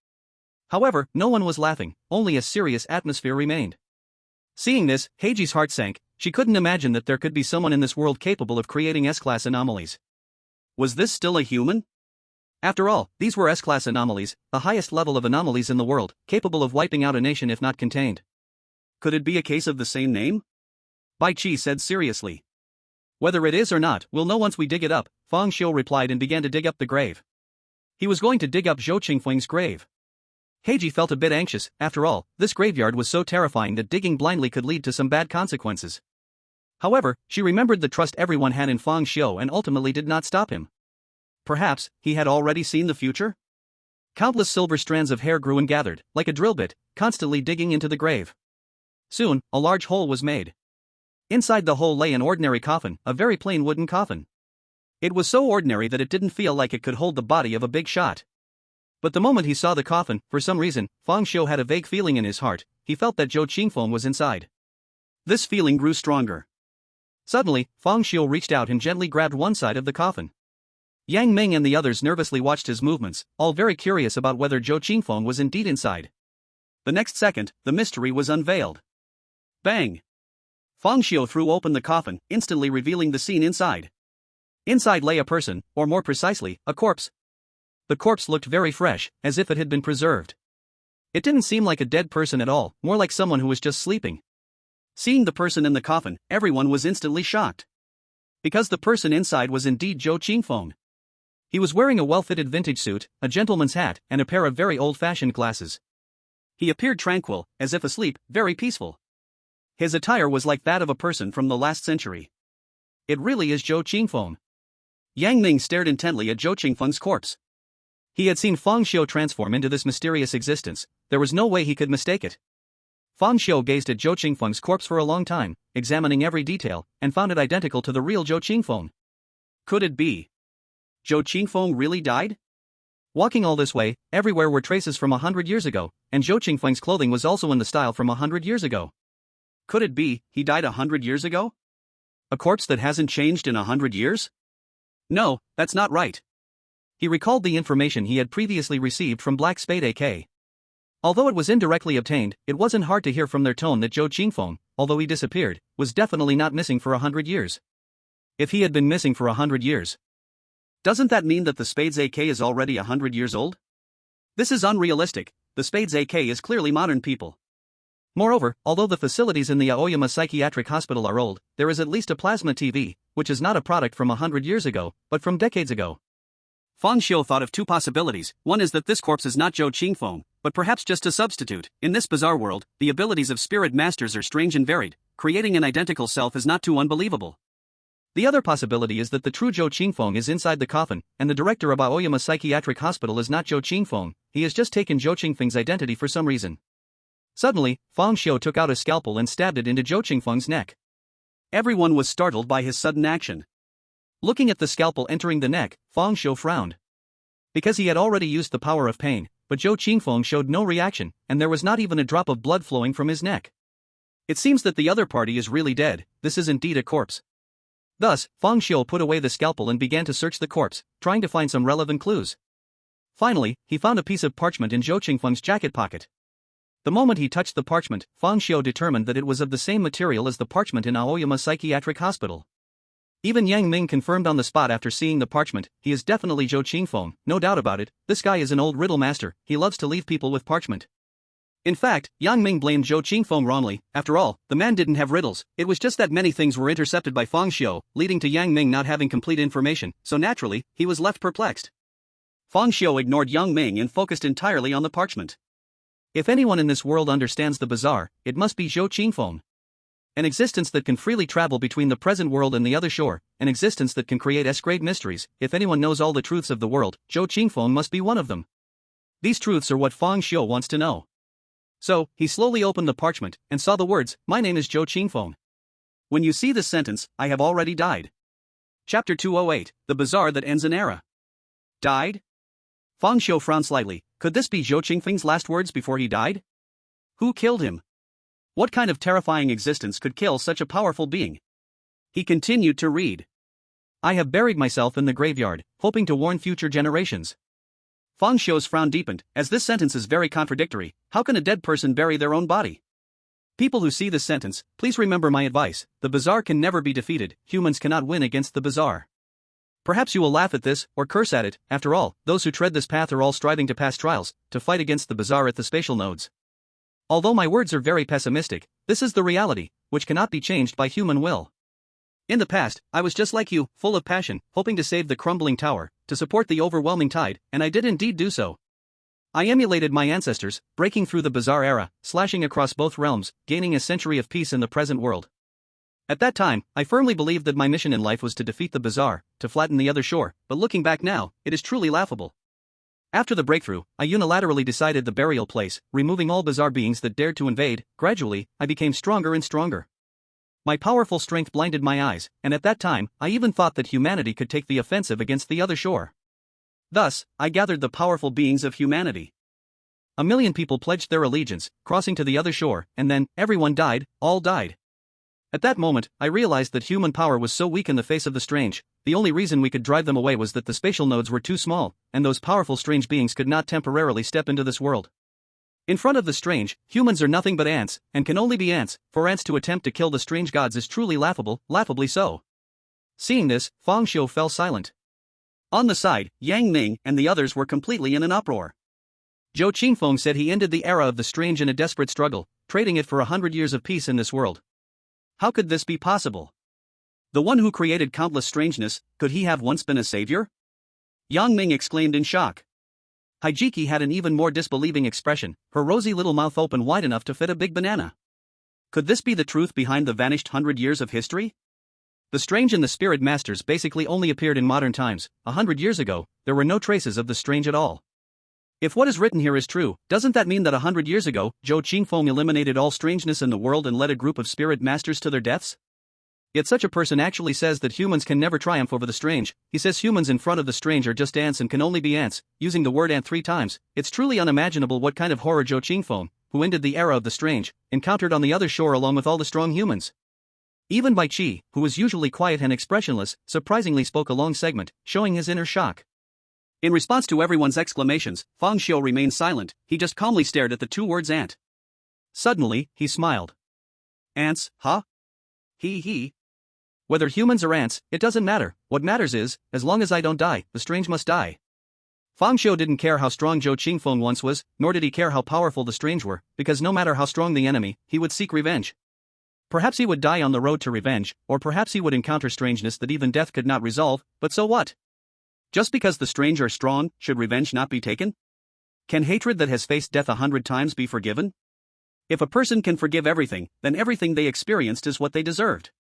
However, no one was laughing, only a serious atmosphere remained. Seeing this, Heiji's heart sank. She couldn't imagine that there could be someone in this world capable of creating S-class anomalies. Was this still a human? After all, these were S-class anomalies, the highest level of anomalies in the world, capable of wiping out a nation if not contained. Could it be a case of the same name? Bai Qi said seriously. "Whether it is or not, we'll know once we dig it up," Fang Xiu replied and began to dig up the grave. He was going to dig up Zhou Qingfeng's grave. Heiji felt a bit anxious. After all, this graveyard was so terrifying that digging blindly could lead to some bad consequences. However, she remembered the trust everyone had in Fang Xiu and ultimately did not stop him. Perhaps, he had already seen the future? Countless silver strands of hair grew and gathered, like a drill bit, constantly digging into the grave. Soon, a large hole was made. Inside the hole lay an ordinary coffin, a very plain wooden coffin. It was so ordinary that it didn't feel like it could hold the body of a big shot. But the moment he saw the coffin, for some reason, Fang Xiu had a vague feeling in his heart. He felt that Zhou Qingfeng was inside. This feeling grew stronger. Suddenly, Fang Xiu reached out and gently grabbed one side of the coffin. Yang Ming and the others nervously watched his movements, all very curious about whether Zhou Qingfeng was indeed inside. The next second, the mystery was unveiled. Bang! Fang Xiu threw open the coffin, instantly revealing the scene inside. Inside lay a person, or more precisely, a corpse. The corpse looked very fresh, as if it had been preserved. It didn't seem like a dead person at all, more like someone who was just sleeping. Seeing the person in the coffin, everyone was instantly shocked. Because the person inside was indeed Zhou Qingfeng. He was wearing a well-fitted vintage suit, a gentleman's hat, and a pair of very old-fashioned glasses. He appeared tranquil, as if asleep, very peaceful. His attire was like that of a person from the last century. It really is Zhou Qingfeng. Yang Ming stared intently at Zhou Qingfeng's corpse. He had seen Fang Xiu transform into this mysterious existence, there was no way he could mistake it. Fang Xiu gazed at Zhou Qingfeng's corpse for a long time, examining every detail, and found it identical to the real Zhou Qingfeng. Could it be? Zhou Qingfeng really died? Walking all this way, everywhere were traces from 100 years ago, and Zhou Qingfeng's clothing was also in the style from 100 years ago. Could it be, he died 100 years ago? A corpse that hasn't changed in 100 years? No, that's not right. He recalled the information he had previously received from Black Spade AK. Although it was indirectly obtained, it wasn't hard to hear from their tone that Zhou Qingfeng, although he disappeared, was definitely not missing for 100 years. If he had been missing for 100 years. Doesn't that mean that the Spades AK is already 100 years old? This is unrealistic, the Spades AK is clearly modern people. Moreover, although the facilities in the Aoyama Psychiatric Hospital are old, there is at least a plasma TV, which is not a product from 100 years ago, but from decades ago. Fang Xiu thought of 2 possibilities. One is that this corpse is not Zhou Qingfeng, but perhaps just a substitute. In this bizarre world, the abilities of spirit masters are strange and varied. Creating an identical self is not too unbelievable. The other possibility is that the true Zhou Qingfeng is inside the coffin, and the director of Aoyama Psychiatric Hospital is not Zhou Qingfeng. He has just taken Zhou Qingfeng's identity for some reason. Suddenly, Fang Xiu took out a scalpel and stabbed it into Zhou Qingfeng's neck. Everyone was startled by his sudden action. Looking at the scalpel entering the neck, Fang Xiu frowned. Because he had already used the power of pain, but Zhou Qingfeng showed no reaction, and there was not even a drop of blood flowing from his neck. It seems that the other party is really dead, this is indeed a corpse. Thus, Fang Xiu put away the scalpel and began to search the corpse, trying to find some relevant clues. Finally, he found a piece of parchment in Zhou Qingfeng's jacket pocket. The moment he touched the parchment, Fang Xiu determined that it was of the same material as the parchment in Aoyama Psychiatric Hospital. Even Yang Ming confirmed on the spot after seeing the parchment, he is definitely Zhou Qingfeng, no doubt about it, this guy is an old riddle master, he loves to leave people with parchment. In fact, Yang Ming blamed Zhou Qingfeng wrongly. After all, the man didn't have riddles, it was just that many things were intercepted by Fang Xiu, leading to Yang Ming not having complete information, so naturally, he was left perplexed. Fang Xiu ignored Yang Ming and focused entirely on the parchment. If anyone in this world understands the bazaar, it must be Zhou Qingfeng. An existence that can freely travel between the present world and the other shore, an existence that can create great mysteries. If anyone knows all the truths of the world, Zhou Qingfeng must be one of them. These truths are what Fang Xiu wants to know. So, he slowly opened the parchment and saw the words, "My name is Zhou Qingfeng. When you see this sentence, I have already died." Chapter 208, The Bazaar That Ends an Era. Died? Fang Xiu frowned slightly. Could this be Zhou Qingfeng's last words before he died? Who killed him? What kind of terrifying existence could kill such a powerful being? He continued to read. I have buried myself in the graveyard, hoping to warn future generations. Fang Xiu's frown deepened, as this sentence is very contradictory. How can a dead person bury their own body? People who see this sentence, please remember my advice. The bazaar can never be defeated, humans cannot win against the bazaar. Perhaps you will laugh at this, or curse at it. After all, those who tread this path are all striving to pass trials, to fight against the bazaar at the spatial nodes. Although my words are very pessimistic, this is the reality, which cannot be changed by human will. In the past, I was just like you, full of passion, hoping to save the crumbling tower, to support the overwhelming tide, and I did indeed do so. I emulated my ancestors, breaking through the bazaar era, slashing across both realms, gaining a century of peace in the present world. At that time, I firmly believed that my mission in life was to defeat the bazaar, to flatten the other shore, but looking back now, it is truly laughable. After the breakthrough, I unilaterally decided the burial place, removing all bazaar beings that dared to invade. Gradually, I became stronger and stronger. My powerful strength blinded my eyes, and at that time, I even thought that humanity could take the offensive against the other shore. Thus, I gathered the powerful beings of humanity. 1,000,000 people pledged their allegiance, crossing to the other shore, and then, everyone died, all died. At that moment, I realized that human power was so weak in the face of the strange. The only reason we could drive them away was that the spatial nodes were too small, and those powerful strange beings could not temporarily step into this world. In front of the strange, humans are nothing but ants, and can only be ants. For ants to attempt to kill the strange gods is truly laughable, laughably so. Seeing this, Fang Xiu fell silent. On the side, Yang Ming and the others were completely in an uproar. Zhou Qingfeng said he ended the era of the strange in a desperate struggle, trading it for 100 years of peace in this world. How could this be possible? The one who created countless strangeness, could he have once been a savior? Yang Ming exclaimed in shock. Hijiki had an even more disbelieving expression, her rosy little mouth open wide enough to fit a big banana. Could this be the truth behind the vanished 100 years of history? The strange and the spirit masters basically only appeared in modern times. 100 years ago, there were no traces of the strange at all. If what is written here is true, doesn't that mean that 100 years ago, Zhou Qingfeng eliminated all strangeness in the world and led a group of spirit masters to their deaths? Yet such a person actually says that humans can never triumph over the strange. He says humans in front of the strange are just ants and can only be ants, using the word ant 3 times. It's truly unimaginable what kind of horror Zhou Qingfeng, who ended the era of the strange, encountered on the other shore along with all the strong humans. Even Bai Qi, who was usually quiet and expressionless, surprisingly spoke a long segment, showing his inner shock. In response to everyone's exclamations, Fang Xiu remained silent. He just calmly stared at the two words ant. Suddenly, he smiled. Ants, huh? He. Whether humans or ants, it doesn't matter. What matters is, as long as I don't die, the strange must die. Fang Xiu didn't care how strong Zhou Qingfeng once was, nor did he care how powerful the strange were, because no matter how strong the enemy, he would seek revenge. Perhaps he would die on the road to revenge, or perhaps he would encounter strangeness that even death could not resolve, but so what? Just because the strange are strong, should revenge not be taken? Can hatred that has faced death 100 times be forgiven? If a person can forgive everything, then everything they experienced is what they deserved.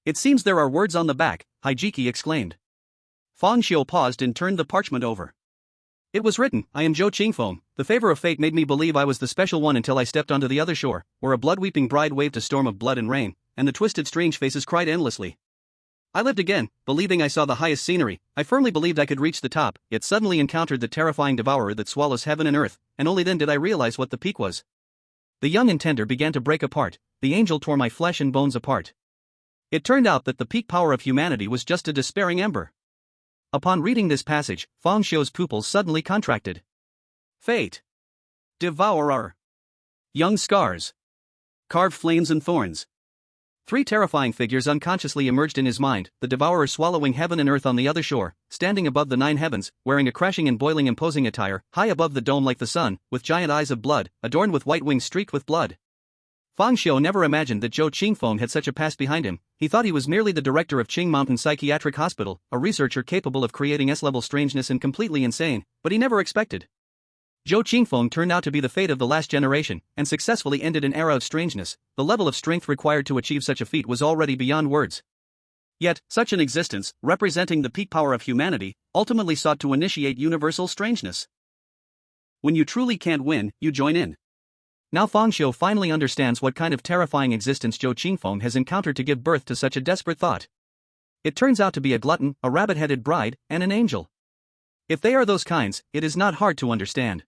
It seems there are words on the back, Hijiki exclaimed. Fang Xiu paused and turned the parchment over. It was written, I am Zhou Qingfeng. The favor of fate made me believe I was the special one until I stepped onto the other shore, where a blood-weeping bride waved a storm of blood and rain, and the twisted strange faces cried endlessly. I lived again, believing I saw the highest scenery. I firmly believed I could reach the top, yet suddenly encountered the terrifying devourer that swallows heaven and earth, and only then did I realize what the peak was. The young and tender began to break apart, the angel tore my flesh and bones apart. It turned out that the peak power of humanity was just a despairing ember. Upon reading this passage, Fang Xiu's pupils suddenly contracted. Fate. Devourer. Young scars. Carved flames and thorns. Three terrifying figures unconsciously emerged in his mind, the devourer swallowing heaven and earth on the other shore, standing above the nine heavens, wearing a crashing and boiling imposing attire, high above the dome like the sun, with giant eyes of blood, adorned with white wings streaked with blood. Fang Xiu never imagined that Zhou Qingfeng had such a past behind him. He thought he was merely the director of Qing Mountain Psychiatric Hospital, a researcher capable of creating S-level strangeness and completely insane, but he never expected Zhou Qingfeng turned out to be the fate of the last generation, and successfully ended an era of strangeness. The level of strength required to achieve such a feat was already beyond words. Yet, such an existence, representing the peak power of humanity, ultimately sought to initiate universal strangeness. When you truly can't win, you join in. Now Fang Xiu finally understands what kind of terrifying existence Zhou Qingfeng has encountered to give birth to such a desperate thought. It turns out to be a glutton, a rabbit-headed bride, and an angel. If they are those kinds, it is not hard to understand.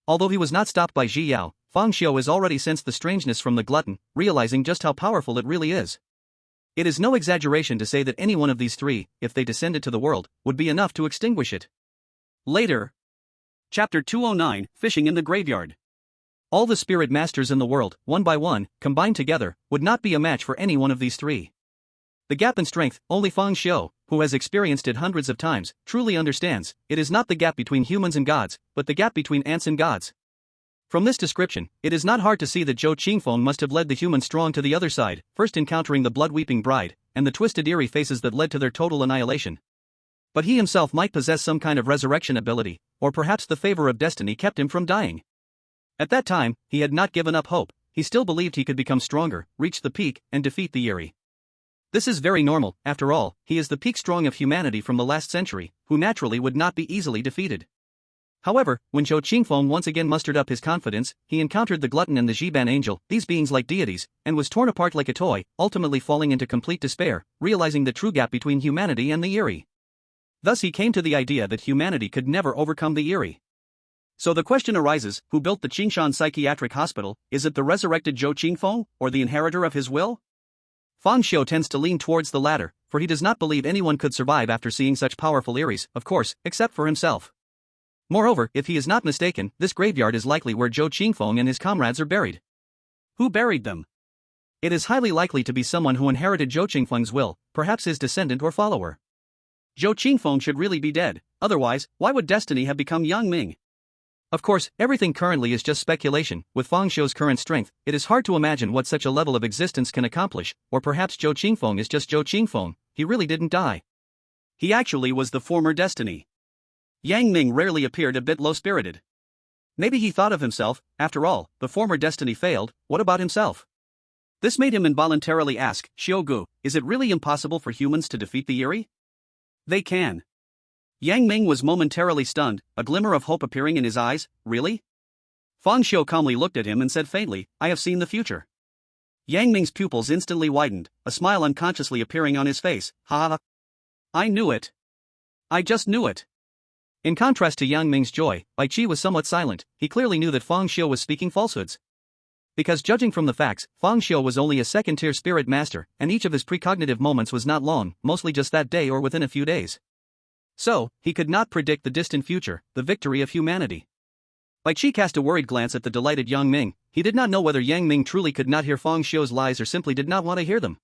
Although he was not stopped by Ji Yao, Fang Xiu has already sensed the strangeness from the glutton, realizing just how powerful it really is. It is no exaggeration to say that any one of these three, if they descended to the world, would be enough to extinguish it. Later. Chapter 209, Fishing in the Graveyard. All the spirit masters in the world, one by one, combined together, would not be a match for any one of these three. The gap in strength, only Fang Xiu, who has experienced it hundreds of times, truly understands. It is not the gap between humans and gods, but the gap between ants and gods. From this description, it is not hard to see that Zhou Qingfeng must have led the human strong to the other side, first encountering the blood-weeping bride, and the twisted eerie faces that led to their total annihilation. But he himself might possess some kind of resurrection ability, or perhaps the favor of destiny kept him from dying. At that time, he had not given up hope. He still believed he could become stronger, reach the peak, and defeat the Eerie. This is very normal. After all, he is the peak strong of humanity from the last century, who naturally would not be easily defeated. However, when Zhou Qingfeng once again mustered up his confidence, he encountered the glutton and the Jiban angel, these beings like deities, and was torn apart like a toy, ultimately falling into complete despair, realizing the true gap between humanity and the Eerie. Thus he came to the idea that humanity could never overcome the Eerie. So the question arises, who built the Qingshan Psychiatric Hospital? Is it the resurrected Zhou Qingfeng, or the inheritor of his will? Fang Xiu tends to lean towards the latter, for he does not believe anyone could survive after seeing such powerful Eries, of course, except for himself. Moreover, if he is not mistaken, this graveyard is likely where Zhou Qingfeng and his comrades are buried. Who buried them? It is highly likely to be someone who inherited Zhou Qingfeng's will, perhaps his descendant or follower. Zhou Qingfeng should really be dead, otherwise, why would destiny have become Yang Ming? Of course, everything currently is just speculation. With Fang Xiu's current strength, it is hard to imagine what such a level of existence can accomplish, or perhaps Zhou Qingfeng is just Zhou Qingfeng, he really didn't die. He actually was the former destiny. Yang Ming rarely appeared a bit low-spirited. Maybe he thought of himself, after all, the former destiny failed, what about himself? This made him involuntarily ask, Xiugu, is it really impossible for humans to defeat the Eerie? They can. Yang Ming was momentarily stunned, a glimmer of hope appearing in his eyes. Really? Fang Xiu calmly looked at him and said faintly, I have seen the future. Yang Ming's pupils instantly widened, a smile unconsciously appearing on his face. Ha ha. I knew it. I just knew it. In contrast to Yang Ming's joy, Bai Qi was somewhat silent. He clearly knew that Fang Xiu was speaking falsehoods. Because judging from the facts, Fang Xiu was only a second-tier spirit master, and each of his precognitive moments was not long, mostly just that day or within a few days. So, he could not predict the distant future, the victory of humanity. Bai Qi cast a worried glance at the delighted Yang Ming. He did not know whether Yang Ming truly could not hear Fang Xiu's lies or simply did not want to hear them.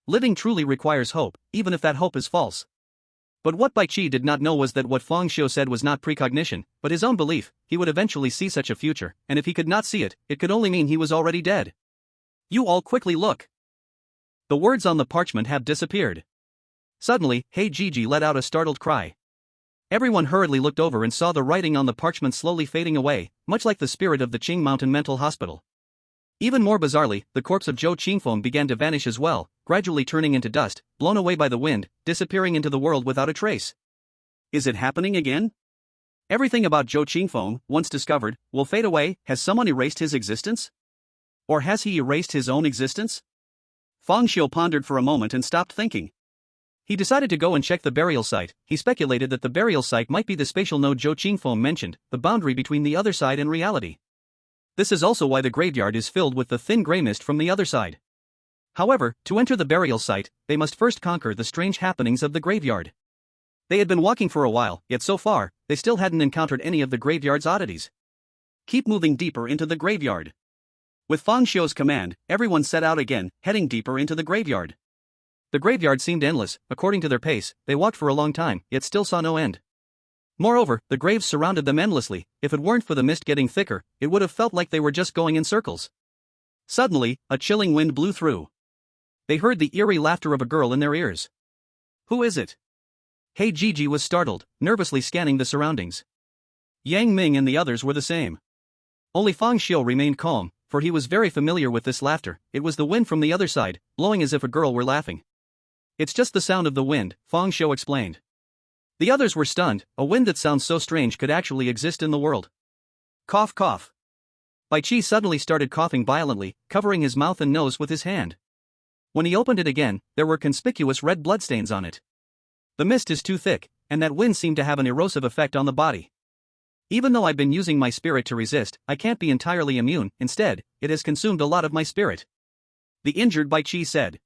Living truly requires hope, even if that hope is false. But what Bai Qi did not know was that what Fang Xiu said was not precognition, but his own belief. He would eventually see such a future, and if he could not see it, it could only mean he was already dead. You all quickly look. The words on the parchment have disappeared. Suddenly, Hei Jiji let out a startled cry. Everyone hurriedly looked over and saw the writing on the parchment slowly fading away, much like the spirit of the Qing Mountain Mental Hospital. Even more bizarrely, the corpse of Zhou Qingfeng began to vanish as well, gradually turning into dust, blown away by the wind, disappearing into the world without a trace. Is it happening again? Everything about Zhou Qingfeng, once discovered, will fade away. Has someone erased his existence? Or has he erased his own existence? Fang Xiu pondered for a moment and stopped thinking. He decided to go and check the burial site. He speculated that the burial site might be the spatial node Zhou Qingfeng mentioned, the boundary between the other side and reality. This is also why the graveyard is filled with the thin gray mist from the other side. However, to enter the burial site, they must first conquer the strange happenings of the graveyard. They had been walking for a while, yet so far, they still hadn't encountered any of the graveyard's oddities. Keep moving deeper into the graveyard. With Fang Xiu's command, everyone set out again, heading deeper into the graveyard. The graveyard seemed endless. According to their pace, they walked for a long time, yet still saw no end. Moreover, the graves surrounded them endlessly. If it weren't for the mist getting thicker, it would have felt like they were just going in circles. Suddenly, a chilling wind blew through. They heard the eerie laughter of a girl in their ears. Who is it? Hey Gigi was startled, nervously scanning the surroundings. Yang Ming and the others were the same. Only Fang Xiu remained calm, for he was very familiar with this laughter. It was the wind from the other side, blowing as if a girl were laughing. It's just the sound of the wind, Fang Xiu explained. The others were stunned. A wind that sounds so strange could actually exist in the world. Cough cough. Bai Qi suddenly started coughing violently, covering his mouth and nose with his hand. When he opened it again, there were conspicuous red bloodstains on it. The mist is too thick, and that wind seemed to have an erosive effect on the body. Even though I've been using my spirit to resist, I can't be entirely immune. Instead, it has consumed a lot of my spirit. The injured Bai Qi said.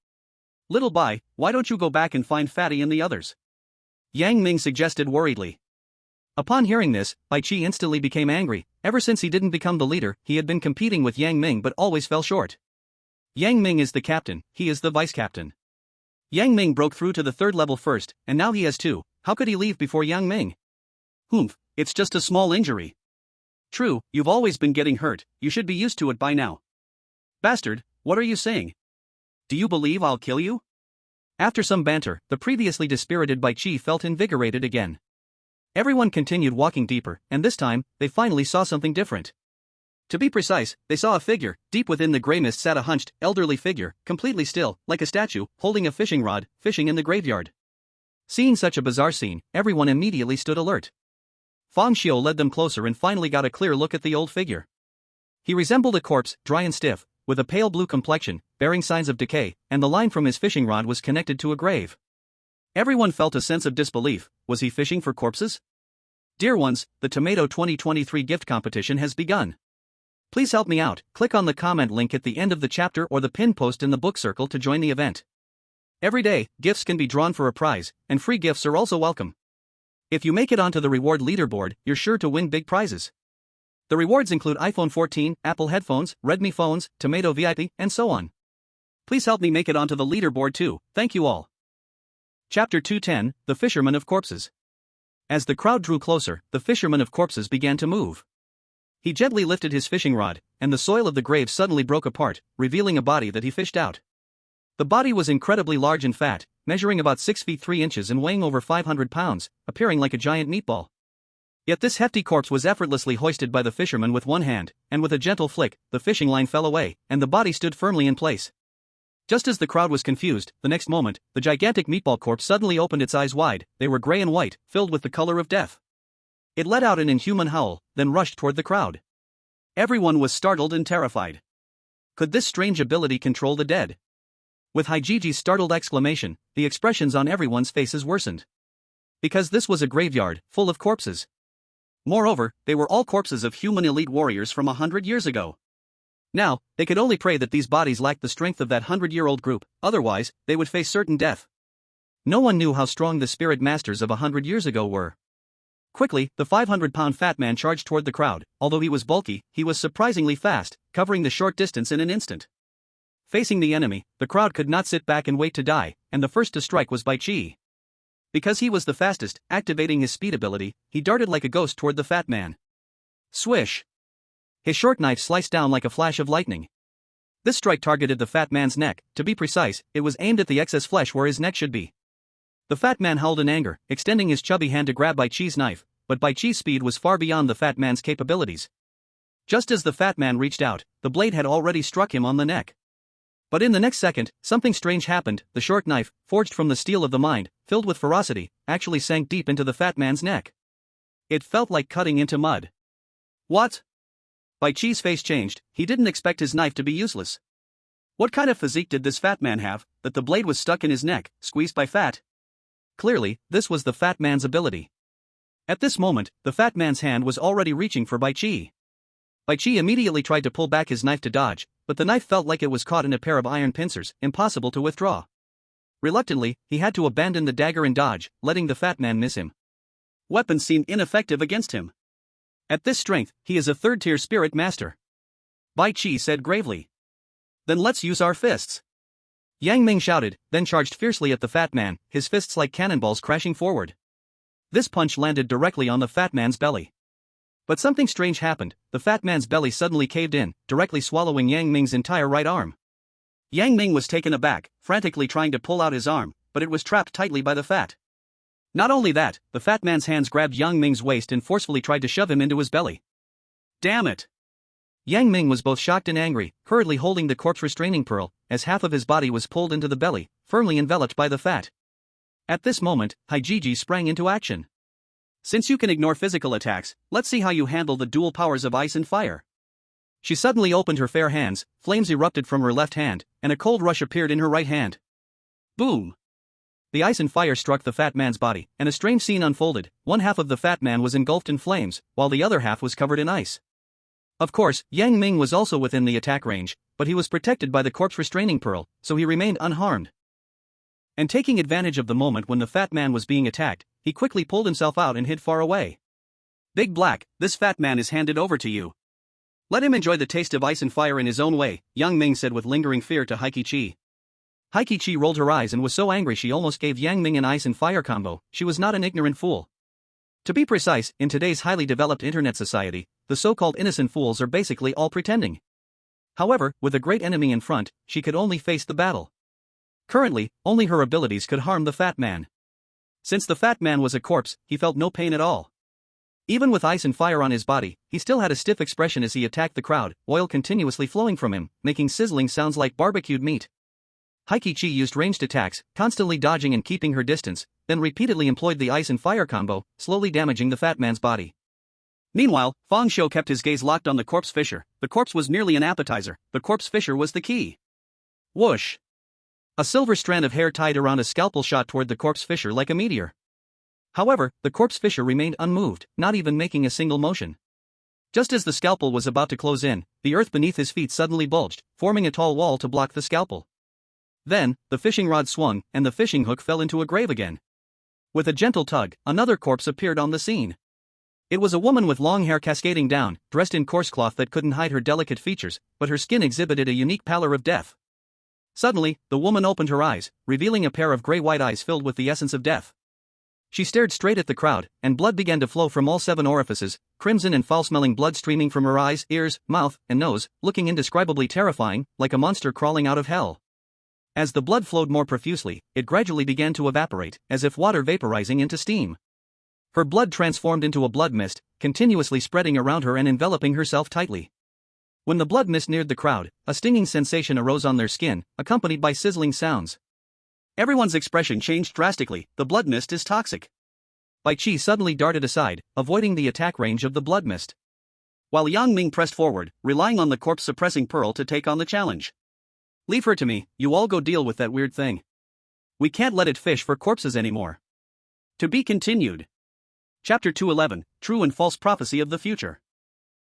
Little Bai, why don't you go back and find Fatty and the others? Yang Ming suggested worriedly. Upon hearing this, Bai Qi instantly became angry. Ever since he didn't become the leader, he had been competing with Yang Ming but always fell short. Yang Ming is the captain, he is the vice captain. Yang Ming broke through to the third level first, and now he has two. How could he leave before Yang Ming? Humph, it's just a small injury. True, you've always been getting hurt, you should be used to it by now. Bastard, what are you saying? Do you believe I'll kill you? After some banter, the previously dispirited Bai Qi felt invigorated again. Everyone continued walking deeper, and this time, they finally saw something different. To be precise, they saw a figure. Deep within the grey mist sat a hunched, elderly figure, completely still, like a statue, holding a fishing rod, fishing in the graveyard. Seeing such a bizarre scene, everyone immediately stood alert. Fang Xiu led them closer and finally got a clear look at the old figure. He resembled a corpse, dry and stiff, with a pale blue complexion, bearing signs of decay, and the line from his fishing rod was connected to a grave. Everyone felt a sense of disbelief. Was he fishing for corpses? Dear ones, the Tomato 2023 gift competition has begun. Please help me out. Click on the comment link at the end of the chapter or the pin post in the book circle to join the event. Every day, gifts can be drawn for a prize, and free gifts are also welcome. If you make it onto the reward leaderboard, you're sure to win big prizes. The rewards include iPhone 14, Apple headphones, Redmi phones, Tomato VIP, and so on. Please help me make it onto the leaderboard too, thank you all. Chapter 210, The Fisherman of Corpses. As the crowd drew closer, the fisherman of corpses began to move. He gently lifted his fishing rod, and the soil of the grave suddenly broke apart, revealing a body that he fished out. The body was incredibly large and fat, measuring about 6 feet 3 inches and weighing over 500 pounds, appearing like a giant meatball. Yet this hefty corpse was effortlessly hoisted by the fisherman with one hand, and with a gentle flick, the fishing line fell away, and the body stood firmly in place. Just as the crowd was confused, the next moment, the gigantic meatball corpse suddenly opened its eyes wide. They were gray and white, filled with the color of death. It let out an inhuman howl, then rushed toward the crowd. Everyone was startled and terrified. Could this strange ability control the dead? With Haijiji's startled exclamation, the expressions on everyone's faces worsened. Because this was a graveyard, full of corpses. Moreover, they were all corpses of human elite warriors from 100 years ago. Now, they could only pray that these bodies lacked the strength of that 100-year-old group, otherwise, they would face certain death. No one knew how strong the spirit masters of 100 years ago were. Quickly, the 500-pound fat man charged toward the crowd. Although he was bulky, he was surprisingly fast, covering the short distance in an instant. Facing the enemy, the crowd could not sit back and wait to die, and the first to strike was Bai Qi. Because he was the fastest, activating his speed ability, he darted like a ghost toward the fat man. Swish! His short knife sliced down like a flash of lightning. This strike targeted the fat man's neck. To be precise, it was aimed at the excess flesh where his neck should be. The fat man howled in anger, extending his chubby hand to grab Bai Qi's knife, but Bai Qi's speed was far beyond the fat man's capabilities. Just as the fat man reached out, the blade had already struck him on the neck. But in the next second, something strange happened. The short knife, forged from the steel of the mind, filled with ferocity, actually sank deep into the fat man's neck. It felt like cutting into mud. What? Bai Qi's face changed. He didn't expect his knife to be useless. What kind of physique did this fat man have, that the blade was stuck in his neck, squeezed by fat? Clearly, this was the fat man's ability. At this moment, the fat man's hand was already reaching for Bai Qi. Bai Qi immediately tried to pull back his knife to dodge, but the knife felt like it was caught in a pair of iron pincers, impossible to withdraw. Reluctantly, he had to abandon the dagger and dodge, letting the fat man miss him. Weapons seemed ineffective against him. At this strength, he is a third-tier spirit master. Bai Qi said gravely. Then let's use our fists. Yang Ming shouted, then charged fiercely at the fat man, his fists like cannonballs crashing forward. This punch landed directly on the fat man's belly. But something strange happened. The fat man's belly suddenly caved in, directly swallowing Yang Ming's entire right arm. Yang Ming was taken aback, frantically trying to pull out his arm, but it was trapped tightly by the fat. Not only that, the fat man's hands grabbed Yang Ming's waist and forcefully tried to shove him into his belly. Damn it! Yang Ming was both shocked and angry, hurriedly holding the corpse restraining pearl, as half of his body was pulled into the belly, firmly enveloped by the fat. At this moment, Haijiji sprang into action. Since you can ignore physical attacks, let's see how you handle the dual powers of ice and fire. She suddenly opened her fair hands, flames erupted from her left hand, and a cold rush appeared in her right hand. Boom! The ice and fire struck the fat man's body, and a strange scene unfolded. One half of the fat man was engulfed in flames, while the other half was covered in ice. Of course, Yang Ming was also within the attack range, but he was protected by the corpse restraining pearl, so he remained unharmed. And taking advantage of the moment when the fat man was being attacked, he quickly pulled himself out and hid far away. Big Black, this fat man is handed over to you. Let him enjoy the taste of ice and fire in his own way, Yang Ming said with lingering fear to Haikichi. Haikichi rolled her eyes and was so angry she almost gave Yang Ming an ice and fire combo. She was not an ignorant fool. To be precise, in today's highly developed internet society, the so-called innocent fools are basically all pretending. However, with a great enemy in front, she could only face the battle. Currently, only her abilities could harm the fat man. Since the fat man was a corpse, he felt no pain at all. Even with ice and fire on his body, he still had a stiff expression as he attacked the crowd, oil continuously flowing from him, making sizzling sounds like barbecued meat. Haikichi used ranged attacks, constantly dodging and keeping her distance, then repeatedly employed the ice and fire combo, slowly damaging the fat man's body. Meanwhile, Fang Shou kept his gaze locked on the corpse fisher. The corpse was merely an appetizer, the corpse fisher was the key. Whoosh! A silver strand of hair tied around a scalpel shot toward the corpse fisher like a meteor. However, the corpse fisher remained unmoved, not even making a single motion. Just as the scalpel was about to close in, the earth beneath his feet suddenly bulged, forming a tall wall to block the scalpel. Then, the fishing rod swung, and the fishing hook fell into a grave again. With a gentle tug, another corpse appeared on the scene. It was a woman with long hair cascading down, dressed in coarse cloth that couldn't hide her delicate features, but her skin exhibited a unique pallor of death. Suddenly, the woman opened her eyes, revealing a pair of gray-white eyes filled with the essence of death. She stared straight at the crowd, and blood began to flow from all 7 orifices, crimson and foul-smelling blood streaming from her eyes, ears, mouth, and nose, looking indescribably terrifying, like a monster crawling out of hell. As the blood flowed more profusely, it gradually began to evaporate, as if water vaporizing into steam. Her blood transformed into a blood mist, continuously spreading around her and enveloping herself tightly. When the blood mist neared the crowd, a stinging sensation arose on their skin, accompanied by sizzling sounds. Everyone's expression changed drastically. The blood mist is toxic. Bai Qi suddenly darted aside, avoiding the attack range of the blood mist. While Yang Ming pressed forward, relying on the corpse-suppressing pearl to take on the challenge. Leave her to me, you all go deal with that weird thing. We can't let it fish for corpses anymore. To be continued. Chapter 211, True and False Prophecy of the Future.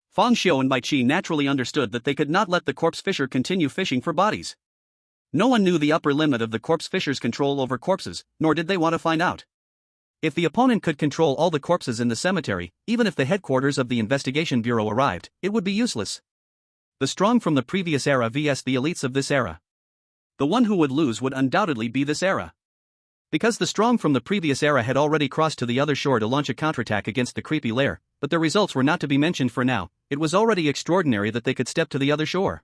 Fang Shou and Bai Qi naturally understood that they could not let the corpse fisher continue fishing for bodies. No one knew the upper limit of the corpse fisher's control over corpses, nor did they want to find out. If the opponent could control all the corpses in the cemetery, even if the headquarters of the investigation bureau arrived, it would be useless. The strong from the previous era vs the elites of this era. The one who would lose would undoubtedly be this era. Because the strong from the previous era had already crossed to the other shore to launch a counterattack against the creepy lair, but their results were not to be mentioned for now. It was already extraordinary that they could step to the other shore.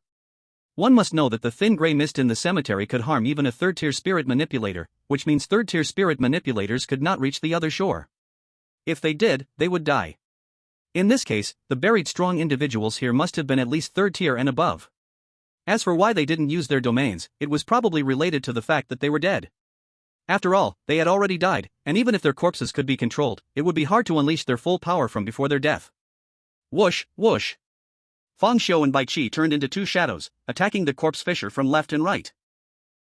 One must know that the thin gray mist in the cemetery could harm even a third-tier spirit manipulator, which means third-tier spirit manipulators could not reach the other shore. If they did, they would die. In this case, the buried strong individuals here must have been at least third tier and above. As for why they didn't use their domains, it was probably related to the fact that they were dead. After all, they had already died, and even if their corpses could be controlled, it would be hard to unleash their full power from before their death. Whoosh, whoosh. Fang Shou and Bai Qi turned into 2 shadows, attacking the corpse fisher from left and right.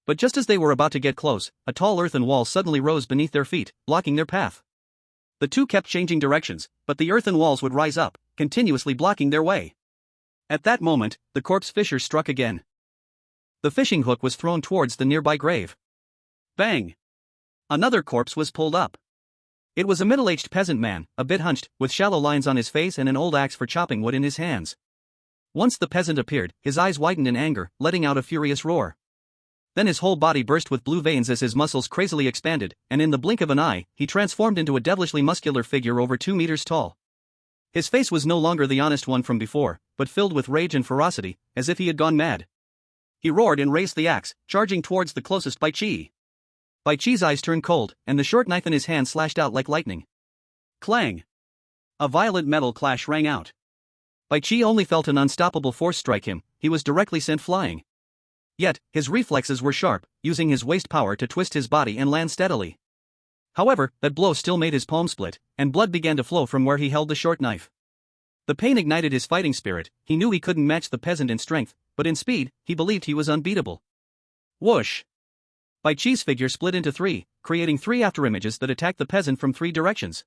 But just as they were about to get close, a tall earthen wall suddenly rose beneath their feet, blocking their path. The two kept changing directions, but the earthen walls would rise up, continuously blocking their way. At that moment, the corpse fisher struck again. The fishing hook was thrown towards the nearby grave. Bang! Another corpse was pulled up. It was a middle-aged peasant man, a bit hunched, with shallow lines on his face and an old axe for chopping wood in his hands. Once the peasant appeared, his eyes widened in anger, letting out a furious roar. Then his whole body burst with blue veins as his muscles crazily expanded, and in the blink of an eye, he transformed into a devilishly muscular figure over 2 meters tall. His face was no longer the honest one from before, but filled with rage and ferocity, as if he had gone mad. He roared and raised the axe, charging towards the closest Bai Chi. Bai Chi's eyes turned cold, and the short knife in his hand slashed out like lightning. Clang! A violent metal clash rang out. Bai Chi only felt an unstoppable force strike him, he was directly sent flying. Yet, his reflexes were sharp, using his waist power to twist his body and land steadily. However, that blow still made his palm split, and blood began to flow from where he held the short knife. The pain ignited his fighting spirit. He knew he couldn't match the peasant in strength, but in speed, he believed he was unbeatable. Whoosh! Bai Chi's figure split into 3, creating 3 afterimages that attacked the peasant from 3 directions.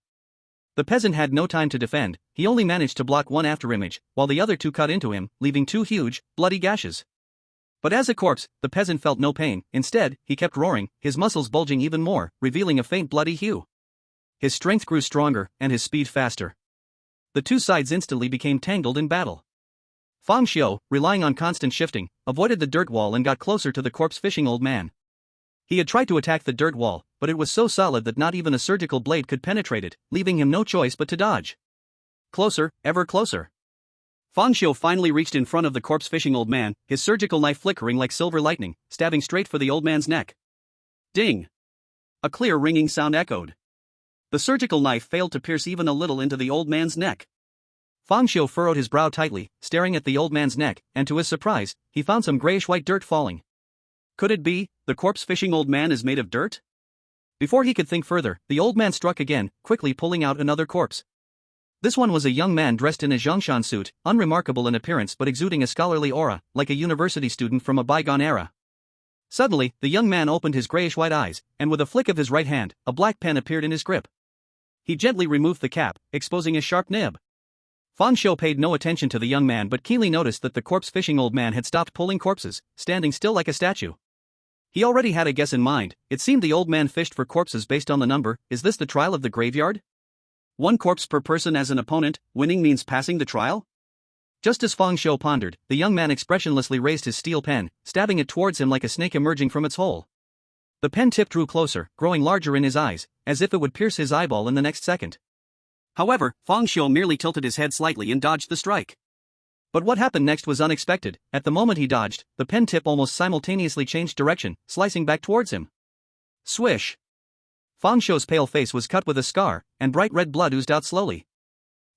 The peasant had no time to defend, he only managed to block one afterimage, while the other 2 cut into him, leaving 2 huge, bloody gashes. But as a corpse, the peasant felt no pain. Instead, he kept roaring, his muscles bulging even more, revealing a faint bloody hue. His strength grew stronger, and his speed faster. The 2 sides instantly became tangled in battle. Fang Xiu, relying on constant shifting, avoided the dirt wall and got closer to the corpse-fishing old man. He had tried to attack the dirt wall, but it was so solid that not even a surgical blade could penetrate it, leaving him no choice but to dodge. Closer, ever closer. Fang Xiu finally reached in front of the corpse-fishing old man, his surgical knife flickering like silver lightning, stabbing straight for the old man's neck. Ding! A clear ringing sound echoed. The surgical knife failed to pierce even a little into the old man's neck. Fang Xiu furrowed his brow tightly, staring at the old man's neck, and to his surprise, he found some grayish-white dirt falling. Could it be, the corpse-fishing old man is made of dirt? Before he could think further, the old man struck again, quickly pulling out another corpse. This one was a young man dressed in a Zhongshan suit, unremarkable in appearance but exuding a scholarly aura, like a university student from a bygone era. Suddenly, the young man opened his grayish-white eyes, and with a flick of his right hand, a black pen appeared in his grip. He gently removed the cap, exposing a sharp nib. Fang Xiu paid no attention to the young man but keenly noticed that the corpse-fishing old man had stopped pulling corpses, standing still like a statue. He already had a guess in mind. It seemed the old man fished for corpses based on the number. Is this the trial of the graveyard? 1 corpse per person as an opponent, winning means passing the trial? Just as Fang Xiu pondered, the young man expressionlessly raised his steel pen, stabbing it towards him like a snake emerging from its hole. The pen tip drew closer, growing larger in his eyes, as if it would pierce his eyeball in the next second. However, Fang Xiu merely tilted his head slightly and dodged the strike. But what happened next was unexpected. At the moment he dodged, the pen tip almost simultaneously changed direction, slicing back towards him. Swish! Fang Xiu's pale face was cut with a scar, and bright red blood oozed out slowly.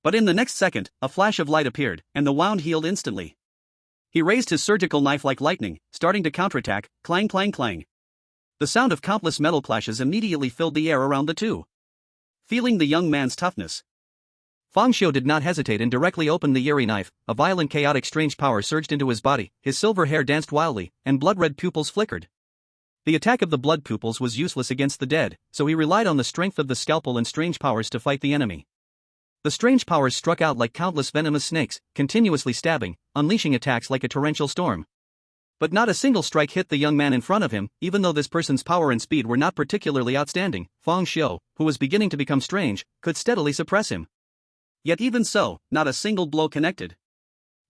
But in the next second, a flash of light appeared, and the wound healed instantly. He raised his surgical knife like lightning, starting to counterattack, clang clang clang. The sound of countless metal clashes immediately filled the air around the 2. Feeling the young man's toughness, Fang Xiu did not hesitate and directly opened the Eerie knife. A violent chaotic strange power surged into his body, his silver hair danced wildly, and blood-red pupils flickered. The attack of the blood pupils was useless against the dead, so he relied on the strength of the scalpel and strange powers to fight the enemy. The strange powers struck out like countless venomous snakes, continuously stabbing, unleashing attacks like a torrential storm. But not a single strike hit the young man in front of him. Even though this person's power and speed were not particularly outstanding, Fang Xiu, who was beginning to become strange, could steadily suppress him. Yet even so, not a single blow connected.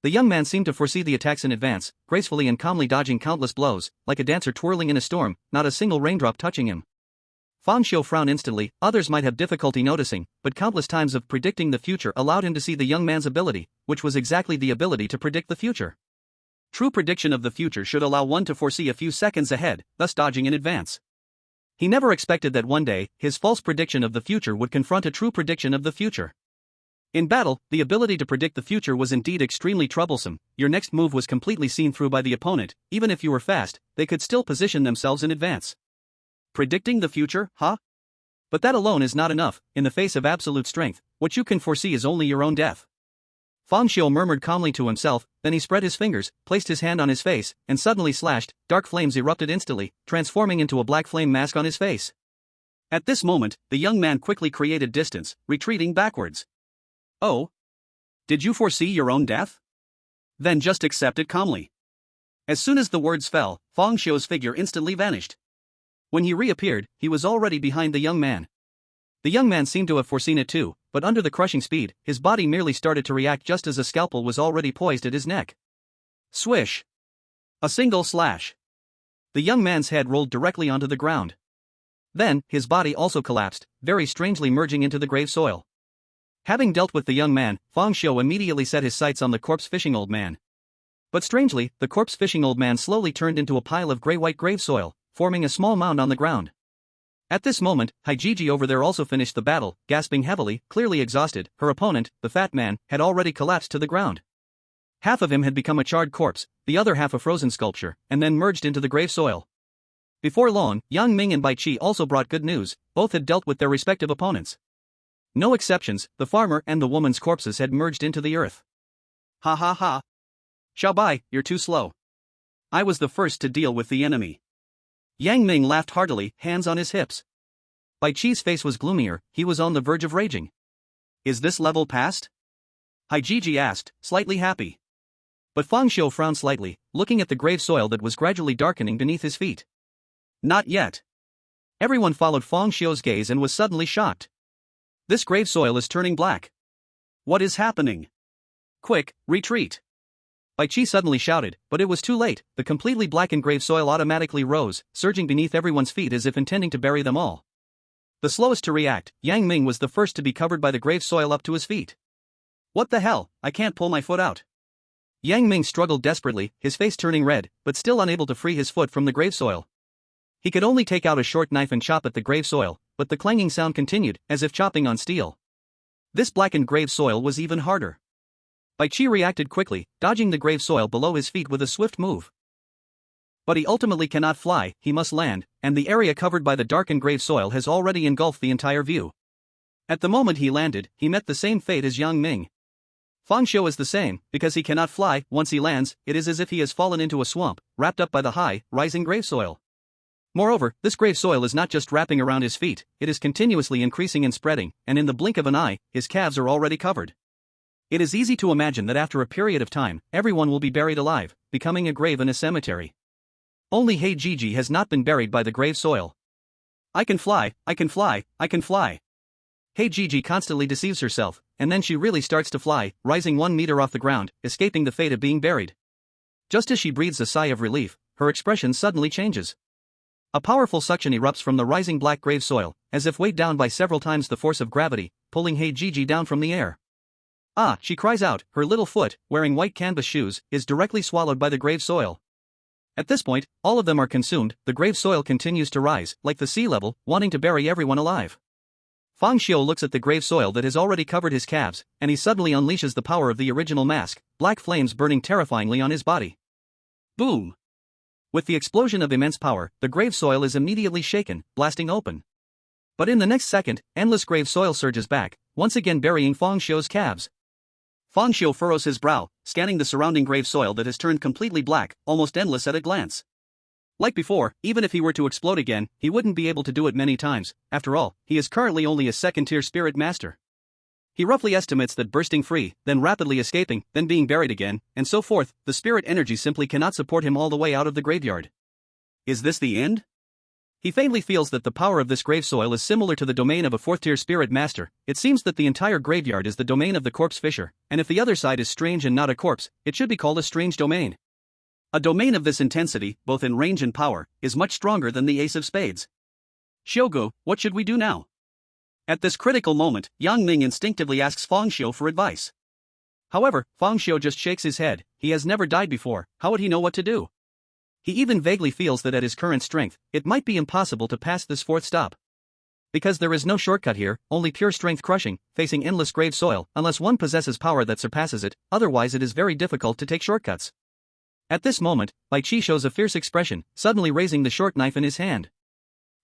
The young man seemed to foresee the attacks in advance, gracefully and calmly dodging countless blows, like a dancer twirling in a storm, not a single raindrop touching him. Fang Xiu frowned instantly. Others might have difficulty noticing, but countless times of predicting the future allowed him to see the young man's ability, which was exactly the ability to predict the future. True prediction of the future should allow one to foresee a few seconds ahead, thus dodging in advance. He never expected that one day, his false prediction of the future would confront a true prediction of the future. In battle, the ability to predict the future was indeed extremely troublesome. Your next move was completely seen through by the opponent. Even if you were fast, they could still position themselves in advance. Predicting the future, huh? But that alone is not enough. In the face of absolute strength, what you can foresee is only your own death. Fang Xiu murmured calmly to himself, then he spread his fingers, placed his hand on his face, and suddenly slashed. Dark flames erupted instantly, transforming into a black flame mask on his face. At this moment, the young man quickly created distance, retreating backwards. Oh? Did you foresee your own death? Then just accept it calmly. As soon as the words fell, Fang Xiu's figure instantly vanished. When he reappeared, he was already behind the young man. The young man seemed to have foreseen it too, but under the crushing speed, his body merely started to react just as a scalpel was already poised at his neck. Swish! A single slash. The young man's head rolled directly onto the ground. Then, his body also collapsed, very strangely merging into the grave soil. Having dealt with the young man, Fang Xiu immediately set his sights on the corpse-fishing old man. But strangely, the corpse-fishing old man slowly turned into a pile of gray-white grave soil, forming a small mound on the ground. At this moment, Haijiji over there also finished the battle, gasping heavily, clearly exhausted. Her opponent, the fat man, had already collapsed to the ground. Half of him had become a charred corpse, the other half a frozen sculpture, and then merged into the grave soil. Before long, Yang Ming and Bai Qi also brought good news. Both had dealt with their respective opponents. No exceptions, the farmer and the woman's corpses had merged into the earth. Ha ha ha. Xiao Bai, you're too slow. I was the first to deal with the enemy. Yang Ming laughed heartily, hands on his hips. Bai Qi's face was gloomier, he was on the verge of raging. Is this level passed? Haijiji asked, slightly happy. But Fang Xiu frowned slightly, looking at the grave soil that was gradually darkening beneath his feet. Not yet. Everyone followed Fang Xiu's gaze and was suddenly shocked. This grave soil is turning black. What is happening? Quick, retreat. Bai Qi suddenly shouted, but it was too late. The completely blackened grave soil automatically rose, surging beneath everyone's feet as if intending to bury them all. The slowest to react, Yang Ming was the first to be covered by the grave soil up to his feet. What the hell, I can't pull my foot out. Yang Ming struggled desperately, his face turning red, but still unable to free his foot from the grave soil. He could only take out a short knife and chop at the grave soil, but the clanging sound continued, as if chopping on steel. This blackened grave soil was even harder. Bai Qi reacted quickly, dodging the grave soil below his feet with a swift move. But he ultimately cannot fly, he must land, and the area covered by the darkened grave soil has already engulfed the entire view. At the moment he landed, he met the same fate as Yang Ming. Fang Xiu is the same, because he cannot fly. Once he lands, it is as if he has fallen into a swamp, wrapped up by the high, rising grave soil. Moreover, this grave soil is not just wrapping around his feet, it is continuously increasing and spreading, and in the blink of an eye, his calves are already covered. It is easy to imagine that after a period of time, everyone will be buried alive, becoming a grave in a cemetery. Only Haijiji has not been buried by the grave soil. I can fly, I can fly, I can fly. Haijiji constantly deceives herself, and then she really starts to fly, rising 1 meter off the ground, escaping the fate of being buried. Just as she breathes a sigh of relief, her expression suddenly changes. A powerful suction erupts from the rising black grave soil, as if weighed down by several times the force of gravity, pulling Haijiji down from the air. Ah, she cries out, her little foot, wearing white canvas shoes, is directly swallowed by the grave soil. At this point, all of them are consumed. The grave soil continues to rise, like the sea level, wanting to bury everyone alive. Fang Xiu looks at the grave soil that has already covered his calves, and he suddenly unleashes the power of the original mask, black flames burning terrifyingly on his body. Boom! With the explosion of immense power, the grave soil is immediately shaken, blasting open. But in the next second, endless grave soil surges back, once again burying Fang Xiu's calves. Fang Xiu furrows his brow, scanning the surrounding grave soil that has turned completely black, almost endless at a glance. Like before, even if he were to explode again, he wouldn't be able to do it many times. After all, he is currently only a second-tier spirit master. He roughly estimates that bursting free, then rapidly escaping, then being buried again, and so forth, the spirit energy simply cannot support him all the way out of the graveyard. Is this the end? He faintly feels that the power of this grave soil is similar to the domain of a fourth-tier spirit master. It seems that the entire graveyard is the domain of the corpse fisher, and if the other side is strange and not a corpse, it should be called a strange domain. A domain of this intensity, both in range and power, is much stronger than the ace of spades. Shogu, what should we do now? At this critical moment, Yang Ming instinctively asks Fang Xiu for advice. However, Fang Xiu just shakes his head. He has never died before, how would he know what to do? He even vaguely feels that at his current strength, it might be impossible to pass this fourth stop. Because there is no shortcut here, only pure strength crushing, facing endless grave soil, unless one possesses power that surpasses it, otherwise it is very difficult to take shortcuts. At this moment, Bai Qi shows a fierce expression, suddenly raising the short knife in his hand.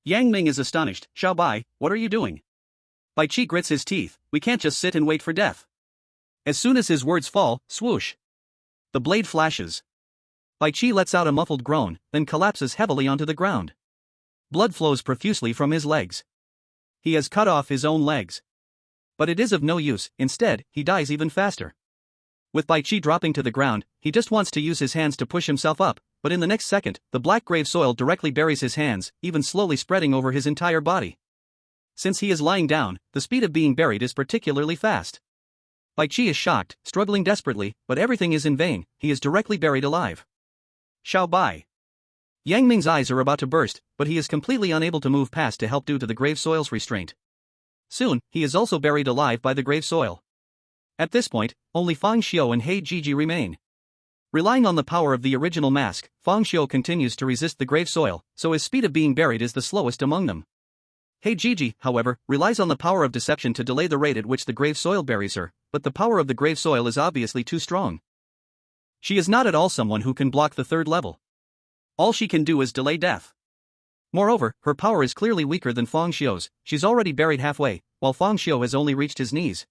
Yang Ming is astonished. Xiao Bai, what are you doing? Bai Qi grits his teeth. We can't just sit and wait for death. As soon as his words fall, swoosh. The blade flashes. Bai Qi lets out a muffled groan, then collapses heavily onto the ground. Blood flows profusely from his legs. He has cut off his own legs. But it is of no use, instead, he dies even faster. With Bai Qi dropping to the ground, he just wants to use his hands to push himself up, but in the next second, the black grave soil directly buries his hands, even slowly spreading over his entire body. Since he is lying down, the speed of being buried is particularly fast. Bai Qi is shocked, struggling desperately, but everything is in vain, he is directly buried alive. Xiao Bai. Yang Ming's eyes are about to burst, but he is completely unable to move past to help due to the grave soil's restraint. Soon, he is also buried alive by the grave soil. At this point, only Fang Xiu and He Jiji remain. Relying on the power of the original mask, Fang Xiu continues to resist the grave soil, so his speed of being buried is the slowest among them. He Jiji, however, relies on the power of deception to delay the rate at which the grave soil buries her, but the power of the grave soil is obviously too strong. She is not at all someone who can block the third level. All she can do is delay death. Moreover, her power is clearly weaker than Fang Xiu's, she's already buried halfway, while Fang Xiu has only reached his knees.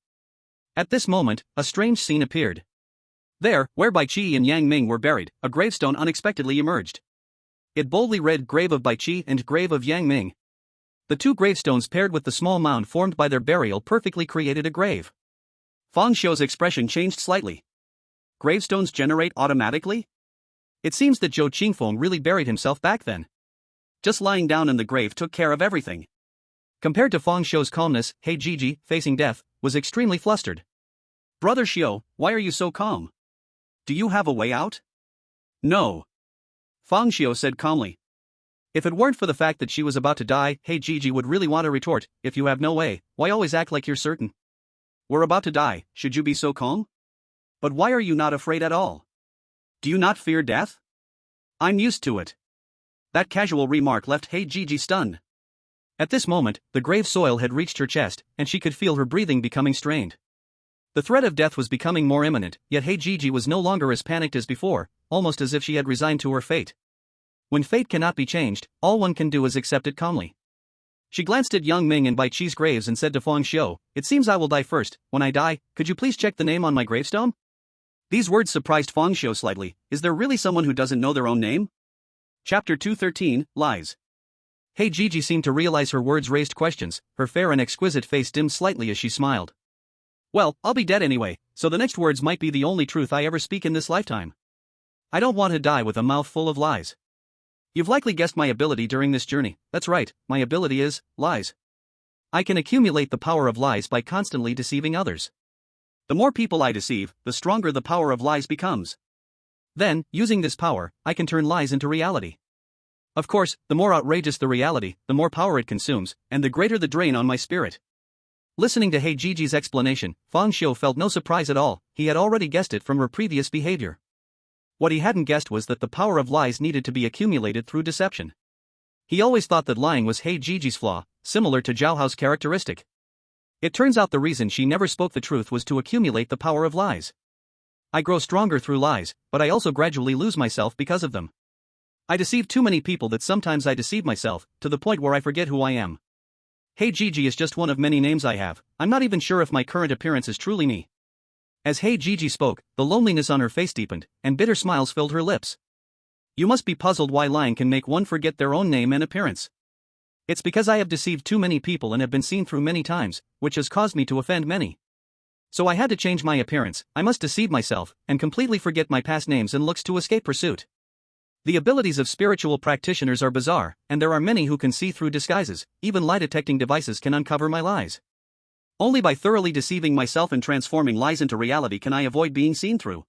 At this moment, a strange scene appeared. There, where Bai Qi and Yang Ming were buried, a gravestone unexpectedly emerged. It boldly read Grave of Bai Qi and Grave of Yang Ming. The two gravestones paired with the small mound formed by their burial perfectly created a grave. Fang Xiu's expression changed slightly. Gravestones generate automatically? It seems that Zhou Qingfeng really buried himself back then. Just lying down in the grave took care of everything. Compared to Fang Xiu's calmness, He Jiji, facing death, was extremely flustered. Brother Xiu, why are you so calm? Do you have a way out? No. Fang Xiu said calmly. If it weren't for the fact that she was about to die, He Jiji would really want to retort, if you have no way, why always act like you're certain? We're about to die, should you be so calm? But why are you not afraid at all? Do you not fear death? I'm used to it. That casual remark left He Jiji stunned. At this moment, the grave soil had reached her chest, and she could feel her breathing becoming strained. The threat of death was becoming more imminent, yet He Jiji was no longer as panicked as before, almost as if she had resigned to her fate. When fate cannot be changed, all one can do is accept it calmly. She glanced at Yang Ming and Bai Qi's graves and said to Fang Xiu, "It seems I will die first. When I die, could you please check the name on my gravestone?" These words surprised Fang Xiu slightly. Is there really someone who doesn't know their own name? Chapter 213, Lies. He Jiji seemed to realize her words raised questions, her fair and exquisite face dimmed slightly as she smiled. Well, I'll be dead anyway, so the next words might be the only truth I ever speak in this lifetime. I don't want to die with a mouth full of lies. You've likely guessed my ability during this journey. That's right, my ability is lies. I can accumulate the power of lies by constantly deceiving others. The more people I deceive, the stronger the power of lies becomes. Then, using this power, I can turn lies into reality. Of course, the more outrageous the reality, the more power it consumes, and the greater the drain on my spirit. Listening to He Jiji's explanation, Fang Xiu felt no surprise at all, he had already guessed it from her previous behavior. What he hadn't guessed was that the power of lies needed to be accumulated through deception. He always thought that lying was He Jiji's flaw, similar to Zhao Hao's characteristic. It turns out the reason she never spoke the truth was to accumulate the power of lies. I grow stronger through lies, but I also gradually lose myself because of them. I deceive too many people that sometimes I deceive myself, to the point where I forget who I am. He Jiji is just one of many names I have, I'm not even sure if my current appearance is truly me. As He Jiji spoke, the loneliness on her face deepened, and bitter smiles filled her lips. You must be puzzled why lying can make one forget their own name and appearance. It's because I have deceived too many people and have been seen through many times, which has caused me to offend many. So I had to change my appearance, I must deceive myself, and completely forget my past names and looks to escape pursuit. The abilities of spiritual practitioners are bizarre, and there are many who can see through disguises, even lie-detecting devices can uncover my lies. Only by thoroughly deceiving myself and transforming lies into reality can I avoid being seen through.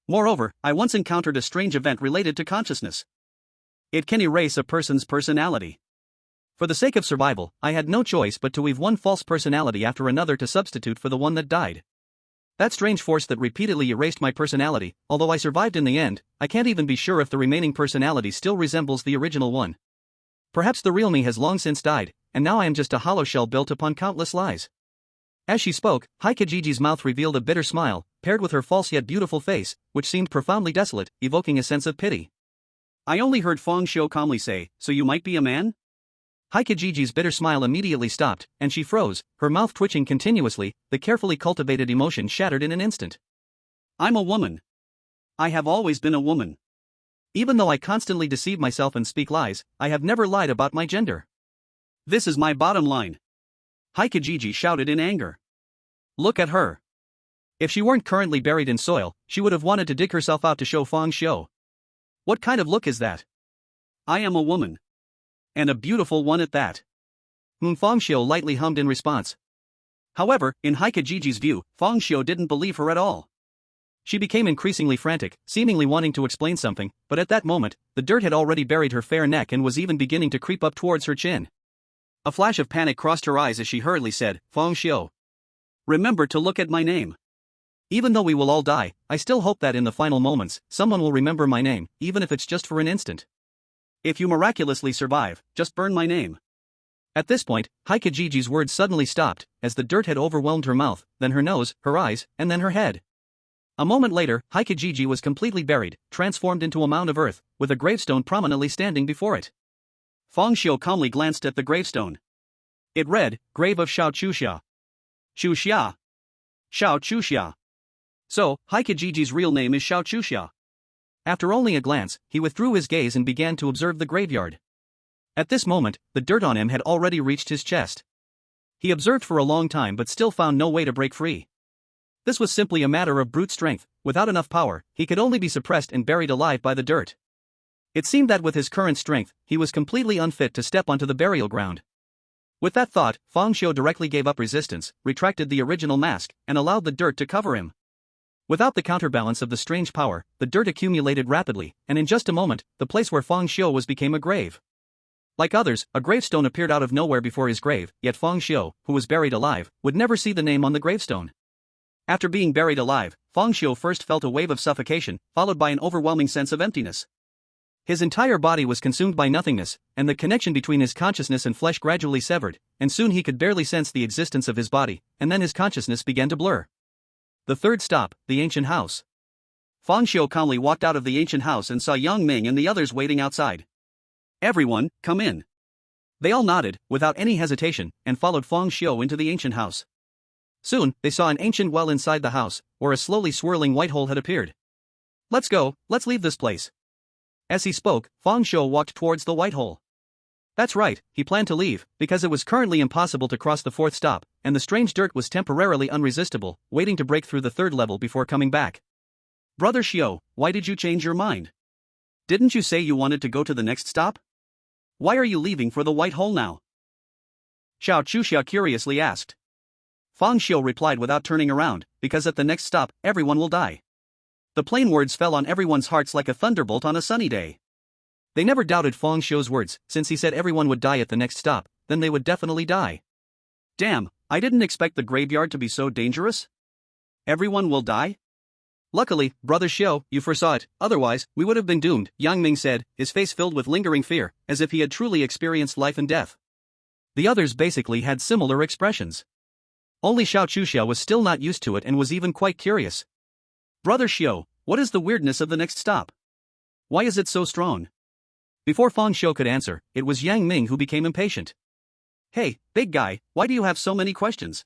Moreover, I once encountered a strange event related to consciousness. It can erase a person's personality. For the sake of survival, I had no choice but to weave one false personality after another to substitute for the one that died. That strange force that repeatedly erased my personality, although I survived in the end, I can't even be sure if the remaining personality still resembles the original one. Perhaps the real me has long since died, and now I am just a hollow shell built upon countless lies. As she spoke, He Jiji's mouth revealed a bitter smile, paired with her false yet beautiful face, which seemed profoundly desolate, evoking a sense of pity. I only heard Fang Xiu calmly say, "So you might be a man?" He Jiji's bitter smile immediately stopped, and she froze, her mouth twitching continuously, the carefully cultivated emotion shattered in an instant. I'm a woman. I have always been a woman. Even though I constantly deceive myself and speak lies, I have never lied about my gender. This is my bottom line. He Jiji shouted in anger. Look at her. If she weren't currently buried in soil, she would have wanted to dig herself out to show Fang Xiu. What kind of look is that? I am a woman. And a beautiful one at that. Fang Xiu lightly hummed in response. However, in Haikajiji's view, Fang Xiu didn't believe her at all. She became increasingly frantic, seemingly wanting to explain something, but at that moment, the dirt had already buried her fair neck and was even beginning to creep up towards her chin. A flash of panic crossed her eyes as she hurriedly said, "Fang Xiu, remember to look at my name. Even though we will all die, I still hope that in the final moments, someone will remember my name, even if it's just for an instant. If you miraculously survive, just burn my name." At this point, Haikajiji's words suddenly stopped, as the dirt had overwhelmed her mouth, then her nose, her eyes, and then her head. A moment later, Haikajiji was completely buried, transformed into a mound of earth, with a gravestone prominently standing before it. Fang Xiu calmly glanced at the gravestone. It read, "Grave of Xiao Chuxia." Chuxia. Xiao Chuxia. So, Haikajiji's real name is Xiao Chuxia. After only a glance, he withdrew his gaze and began to observe the graveyard. At this moment, the dirt on him had already reached his chest. He observed for a long time but still found no way to break free. This was simply a matter of brute strength. Without enough power, he could only be suppressed and buried alive by the dirt. It seemed that with his current strength, he was completely unfit to step onto the burial ground. With that thought, Fang Xiu directly gave up resistance, retracted the original mask, and allowed the dirt to cover him. Without the counterbalance of the strange power, the dirt accumulated rapidly, and in just a moment, the place where Fang Xiu was became a grave. Like others, a gravestone appeared out of nowhere before his grave, yet Fang Xiu, who was buried alive, would never see the name on the gravestone. After being buried alive, Fang Xiu first felt a wave of suffocation, followed by an overwhelming sense of emptiness. His entire body was consumed by nothingness, and the connection between his consciousness and flesh gradually severed, and soon he could barely sense the existence of his body, and then his consciousness began to blur. The third stop, the ancient house. Fang Xiu calmly walked out of the ancient house and saw Yang Ming and the others waiting outside. "Everyone, come in." They all nodded, without any hesitation, and followed Fang Xiu into the ancient house. Soon, they saw an ancient well inside the house, where a slowly swirling white hole had appeared. "Let's go, let's leave this place." As he spoke, Fang Xiu walked towards the white hole. That's right, he planned to leave, because it was currently impossible to cross the fourth stop, and the strange dirt was temporarily unresistible, waiting to break through the third level before coming back. "Brother Xiu, why did you change your mind? Didn't you say you wanted to go to the next stop? Why are you leaving for the white hole now?" Xiao Chuxia curiously asked. Fang Xiu replied without turning around, "Because at the next stop, everyone will die." The plain words fell on everyone's hearts like a thunderbolt on a sunny day. They never doubted Fang Xiu's words, since he said everyone would die at the next stop, then they would definitely die. Damn, I didn't expect the graveyard to be so dangerous. Everyone will die? Luckily, Brother Xiu, you foresaw it, otherwise, we would have been doomed, Yang Ming said, his face filled with lingering fear, as if he had truly experienced life and death. The others basically had similar expressions. Only Xiao Chuxia was still not used to it and was even quite curious. "Brother Xiu, what is the weirdness of the next stop? Why is it so strong?" Before Fang Xiu could answer, it was Yang Ming who became impatient. "Hey, big guy, why do you have so many questions?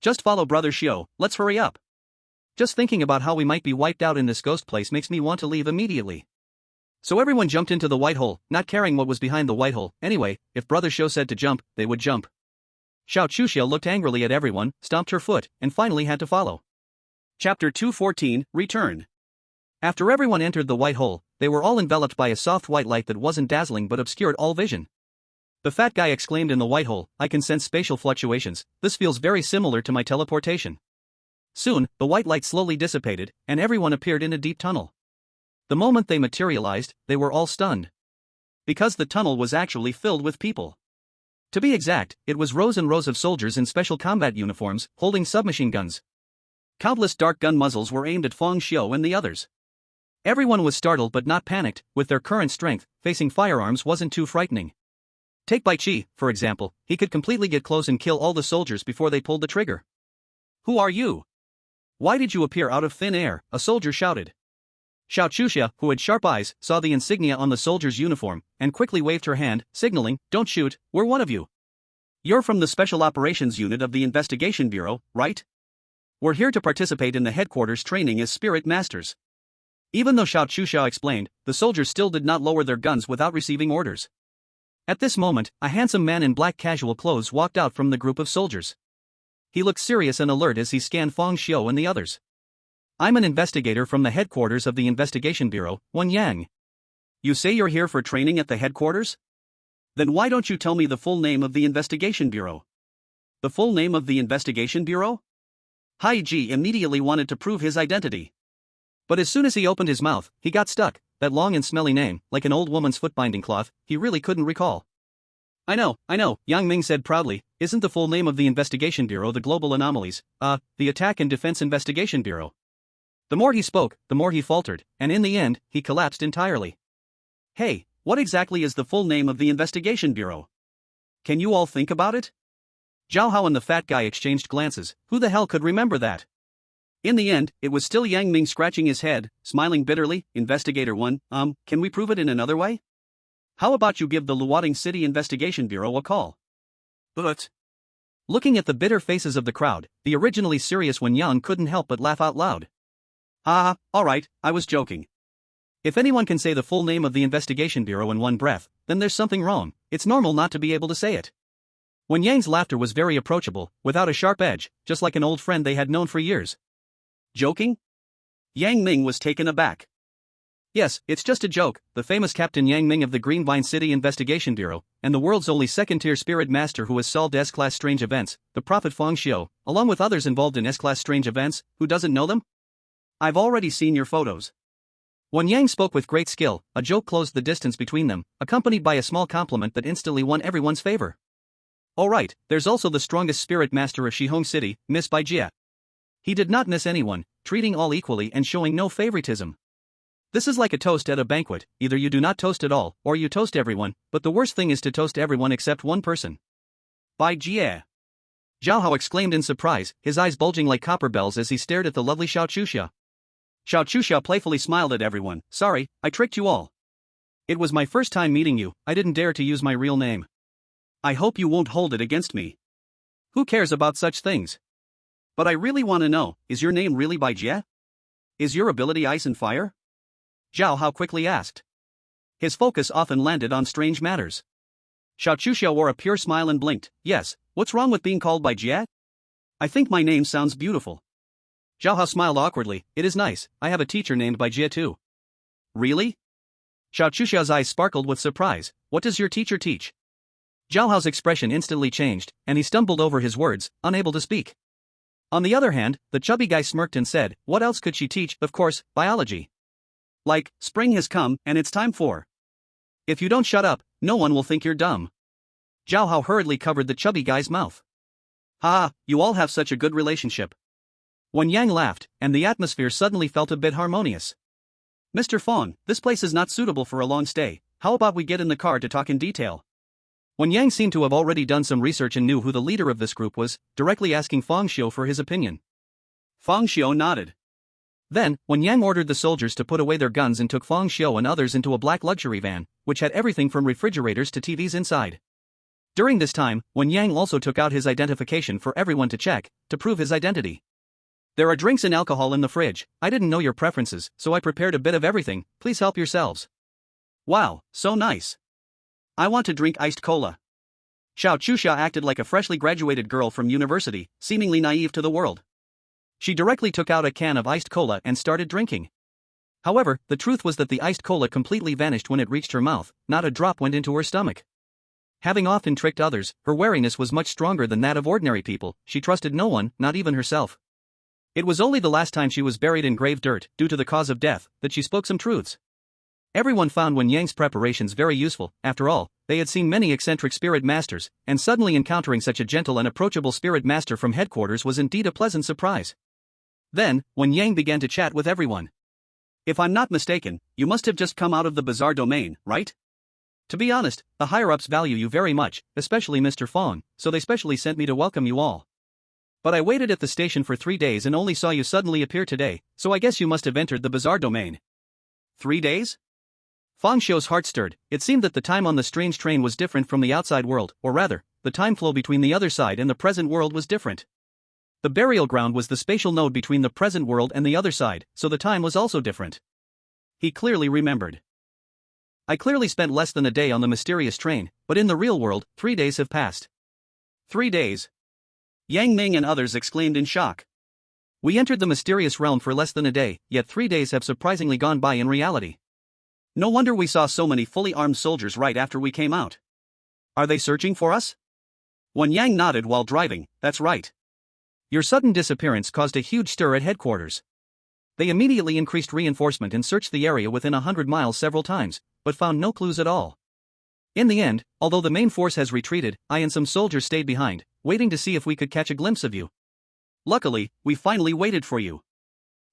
Just follow Brother Xiu, let's hurry up. Just thinking about how we might be wiped out in this ghost place makes me want to leave immediately." So everyone jumped into the white hole, not caring what was behind the white hole. Anyway, if Brother Xiu said to jump, they would jump. Xiao Chuxia looked angrily at everyone, stomped her foot, and finally had to follow. Chapter 214, Return. After everyone entered the white hole, they were all enveloped by a soft white light that wasn't dazzling but obscured all vision. The fat guy exclaimed in the white hole, "I can sense spatial fluctuations, this feels very similar to my teleportation." Soon, the white light slowly dissipated, and everyone appeared in a deep tunnel. The moment they materialized, they were all stunned. Because the tunnel was actually filled with people. To be exact, it was rows and rows of soldiers in special combat uniforms, holding submachine guns. Countless dark gun muzzles were aimed at Fang Xiu and the others. Everyone was startled but not panicked. With their current strength, facing firearms wasn't too frightening. Take Bai Qi, for example, he could completely get close and kill all the soldiers before they pulled the trigger. "Who are you? Why did you appear out of thin air?" a soldier shouted. Xiao Chuxia, who had sharp eyes, saw the insignia on the soldier's uniform, and quickly waved her hand, signaling, "Don't shoot, we're one of you. You're from the Special Operations Unit of the Investigation Bureau, right? We're here to participate in the headquarters training as spirit masters." Even though Xiao Chuxia explained, the soldiers still did not lower their guns without receiving orders. At this moment, a handsome man in black casual clothes walked out from the group of soldiers. He looked serious and alert as he scanned Fang Xiu and the others. "I'm an investigator from the headquarters of the Investigation Bureau, Wen Yang. You say you're here for training at the headquarters? Then why don't you tell me the full name of the investigation bureau? The full name of the investigation bureau? Haiji immediately wanted to prove his identity. But as soon as he opened his mouth, he got stuck. That long and smelly name, like an old woman's foot binding cloth, he really couldn't recall. I know, Yang Ming said proudly. Isn't the full name of the investigation bureau the Global Anomalies, the Attack and Defense Investigation Bureau? The more he spoke, the more he faltered, and in the end, he collapsed entirely. Hey, what exactly is the full name of the investigation bureau? Can you all think about it? Zhao Hao and the fat guy exchanged glances. Who the hell could remember that? In the end, it was still Yang Ming scratching his head, smiling bitterly. Investigator 1, can we prove it in another way? How about you give the Luoting City Investigation Bureau a call? But... Looking at the bitter faces of the crowd, the originally serious Wen Yang couldn't help but laugh out loud. Alright, I was joking. If anyone can say the full name of the Investigation Bureau in one breath, then there's something wrong. It's normal not to be able to say it. Wen Yang's laughter was very approachable, without a sharp edge, just like an old friend they had known for years. Joking? Yang Ming was taken aback. Yes, it's just a joke. The famous Captain Yang Ming of the Green Vine City Investigation Bureau, and the world's only second-tier spirit master who has solved S-Class strange events, the Prophet Feng Xiu, along with others involved in S-Class strange events, who doesn't know them? I've already seen your photos. Wen Yang spoke with great skill. A joke closed the distance between them, accompanied by a small compliment that instantly won everyone's favor. Oh right, there's also the strongest spirit master of Shihong City, Miss Bai Jie. He did not miss anyone, treating all equally and showing no favoritism. This is like a toast at a banquet. Either you do not toast at all, or you toast everyone, but the worst thing is to toast everyone except one person. Bai Jie. Zhao Hao exclaimed in surprise, his eyes bulging like copper bells as he stared at the lovely Xiao Chuxia. Xiao Chuxia playfully smiled at everyone. Sorry, I tricked you all. It was my first time meeting you. I didn't dare to use my real name. I hope you won't hold it against me. Who cares about such things? But I really want to know, is your name really Bai Jie? Is your ability ice and fire? Zhao Hao quickly asked. His focus often landed on strange matters. Xiao Chuxia wore a pure smile and blinked. Yes, what's wrong with being called Bai Jie? I think my name sounds beautiful. Zhao Hao smiled awkwardly. It is nice. I have a teacher named Bai Jie too. Really? Xiao Chuxia's eyes sparkled with surprise. What does your teacher teach? Zhao Hao's expression instantly changed, and he stumbled over his words, unable to speak. On the other hand, the chubby guy smirked and said, what else could she teach? Of course, biology. Like, spring has come, and it's time for. If you don't shut up, no one will think you're dumb. Zhao Hao hurriedly covered the chubby guy's mouth. Ha, you all have such a good relationship. Wen Yang laughed, and the atmosphere suddenly felt a bit harmonious. Mr. Fong, this place is not suitable for a long stay. How about we get in the car to talk in detail? Wen Yang seemed to have already done some research and knew who the leader of this group was, directly asking Feng Xiu for his opinion. Feng Xiu nodded. Then, Wen Yang ordered the soldiers to put away their guns and took Feng Xiu and others into a black luxury van, which had everything from refrigerators to TVs inside. During this time, Wen Yang also took out his identification for everyone to check, to prove his identity. There are drinks and alcohol in the fridge. I didn't know your preferences, so I prepared a bit of everything. Please help yourselves. Wow, so nice. I want to drink iced cola. Xiao Chuxia acted like a freshly graduated girl from university, seemingly naive to the world. She directly took out a can of iced cola and started drinking. However, the truth was that the iced cola completely vanished when it reached her mouth, not a drop went into her stomach. Having often tricked others, her wariness was much stronger than that of ordinary people. She trusted no one, not even herself. It was only the last time she was buried in grave dirt, due to the cause of death, that she spoke some truths. Everyone found Wen Yang's preparations very useful. After all, they had seen many eccentric spirit masters, and suddenly encountering such a gentle and approachable spirit master from headquarters was indeed a pleasant surprise. Then, Wen Yang began to chat with everyone. If I'm not mistaken, you must have just come out of the bizarre domain, right? To be honest, the higher-ups value you very much, especially Mr. Fong, so they specially sent me to welcome you all. But I waited at the station for 3 days and only saw you suddenly appear today, so I guess you must have entered the bizarre domain. 3 days? Feng Xiu's heart stirred. It seemed that the time on the strange train was different from the outside world, or rather, the time flow between the other side and the present world was different. The burial ground was the spatial node between the present world and the other side, so the time was also different. He clearly remembered. I clearly spent less than a day on the mysterious train, but in the real world, 3 days have passed. 3 days? Yang Ming and others exclaimed in shock. We entered the mysterious realm for less than a day, yet 3 days have surprisingly gone by in reality. No wonder we saw so many fully armed soldiers right after we came out. Are they searching for us? Wen Yang nodded while driving. That's right. Your sudden disappearance caused a huge stir at headquarters. They immediately increased reinforcement and searched the area within 100 miles several times, but found no clues at all. In the end, although the main force has retreated, I and some soldiers stayed behind, waiting to see if we could catch a glimpse of you. Luckily, we finally waited for you.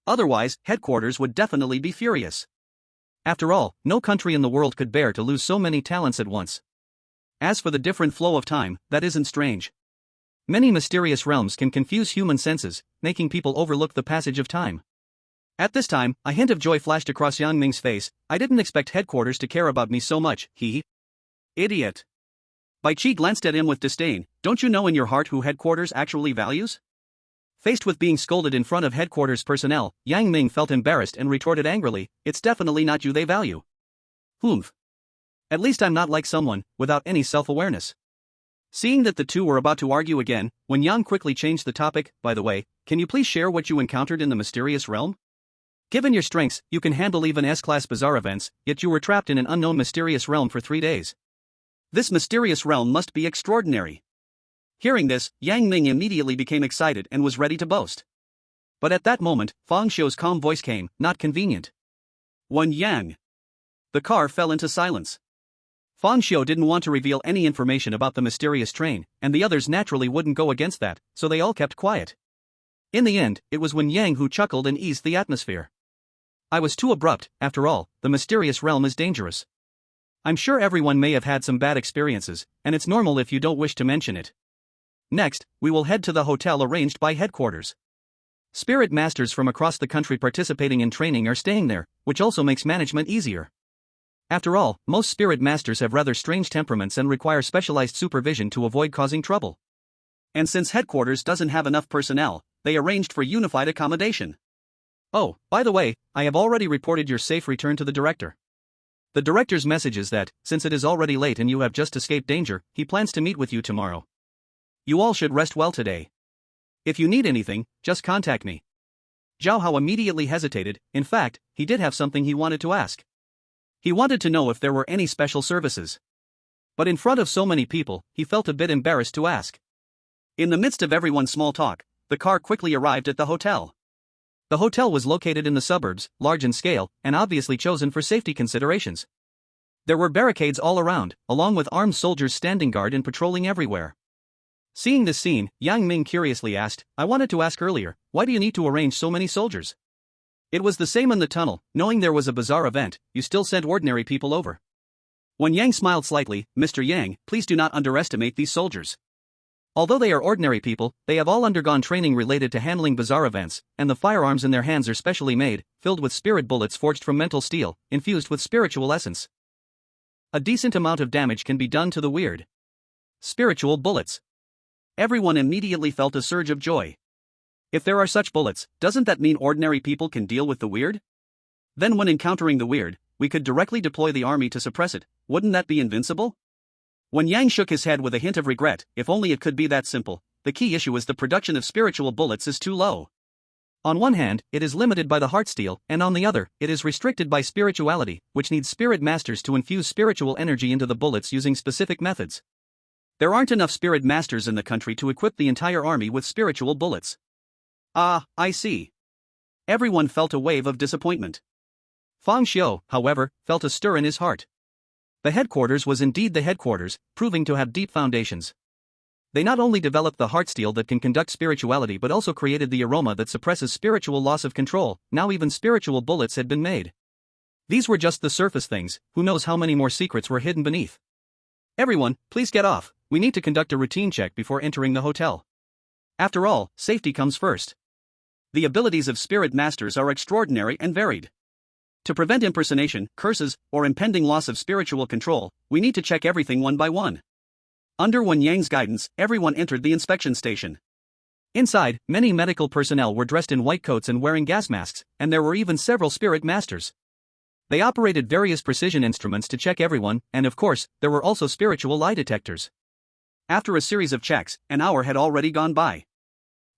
Otherwise, headquarters would definitely be furious. After all, no country in the world could bear to lose so many talents at once. As for the different flow of time, that isn't strange. Many mysterious realms can confuse human senses, making people overlook the passage of time. At this time, a hint of joy flashed across Yang Ming's face. I didn't expect headquarters to care about me so much, he. Idiot. Bai Qi glanced at him with disdain. Don't you know in your heart who headquarters actually values? Faced with being scolded in front of headquarters personnel, Yang Ming felt embarrassed and retorted angrily, it's definitely not you they value. Humph. At least I'm not like someone without any self-awareness. Seeing that the two were about to argue again, Wen Yang quickly changed the topic. By the way, can you please share what you encountered in the mysterious realm? Given your strengths, you can handle even S-class bizarre events, yet you were trapped in an unknown mysterious realm for 3 days. This mysterious realm must be extraordinary. Hearing this, Yang Ming immediately became excited and was ready to boast. But at that moment, Fang Xiu's calm voice came, not convenient. Wen Yang. The car fell into silence. Fang Xiu didn't want to reveal any information about the mysterious train, and the others naturally wouldn't go against that, so they all kept quiet. In the end, it was Wen Yang who chuckled and eased the atmosphere. I was too abrupt. After all, the mysterious realm is dangerous. I'm sure everyone may have had some bad experiences, and it's normal if you don't wish to mention it. Next, we will head to the hotel arranged by headquarters. Spirit masters from across the country participating in training are staying there, which also makes management easier. After all, most spirit masters have rather strange temperaments and require specialized supervision to avoid causing trouble. And since headquarters doesn't have enough personnel, they arranged for unified accommodation. Oh, by the way, I have already reported your safe return to the director. The director's message is that, since it is already late and you have just escaped danger, he plans to meet with you tomorrow. You all should rest well today. If you need anything, just contact me. Zhao Hao immediately hesitated. In fact, he did have something he wanted to ask. He wanted to know if there were any special services. But in front of so many people, he felt a bit embarrassed to ask. In the midst of everyone's small talk, the car quickly arrived at the hotel. The hotel was located in the suburbs, large in scale, and obviously chosen for safety considerations. There were barricades all around, along with armed soldiers standing guard and patrolling everywhere. Seeing this scene, Yang Ming curiously asked, I wanted to ask earlier, why do you need to arrange so many soldiers? It was the same in the tunnel, knowing there was a bizarre event, you still sent ordinary people over. Wen Yang smiled slightly. Mr. Yang, please do not underestimate these soldiers. Although they are ordinary people, they have all undergone training related to handling bizarre events, and the firearms in their hands are specially made, filled with spirit bullets forged from mental steel, infused with spiritual essence. A decent amount of damage can be done to the weird. Spiritual bullets. Everyone immediately felt a surge of joy. If there are such bullets, doesn't that mean ordinary people can deal with the weird? Then when encountering the weird, we could directly deploy the army to suppress it. Wouldn't that be invincible? Wen Yang shook his head with a hint of regret. If only it could be that simple. The key issue is the production of spiritual bullets is too low. On one hand, it is limited by the heart steel, and on the other, it is restricted by spirituality, which needs spirit masters to infuse spiritual energy into the bullets using specific methods. There aren't enough spirit masters in the country to equip the entire army with spiritual bullets. Ah, I see. Everyone felt a wave of disappointment. Fang Xiu, however, felt a stir in his heart. The headquarters was indeed the headquarters, proving to have deep foundations. They not only developed the heart steel that can conduct spirituality but also created the aroma that suppresses spiritual loss of control. Now even spiritual bullets had been made. These were just the surface things, who knows how many more secrets were hidden beneath. Everyone, please get off, we need to conduct a routine check before entering the hotel. After all, safety comes first. The abilities of spirit masters are extraordinary and varied. To prevent impersonation, curses, or impending loss of spiritual control, we need to check everything one by one. Under Wen Yang's guidance, everyone entered the inspection station. Inside, many medical personnel were dressed in white coats and wearing gas masks, and there were even several spirit masters. They operated various precision instruments to check everyone, and of course, there were also spiritual lie detectors. After a series of checks, an hour had already gone by.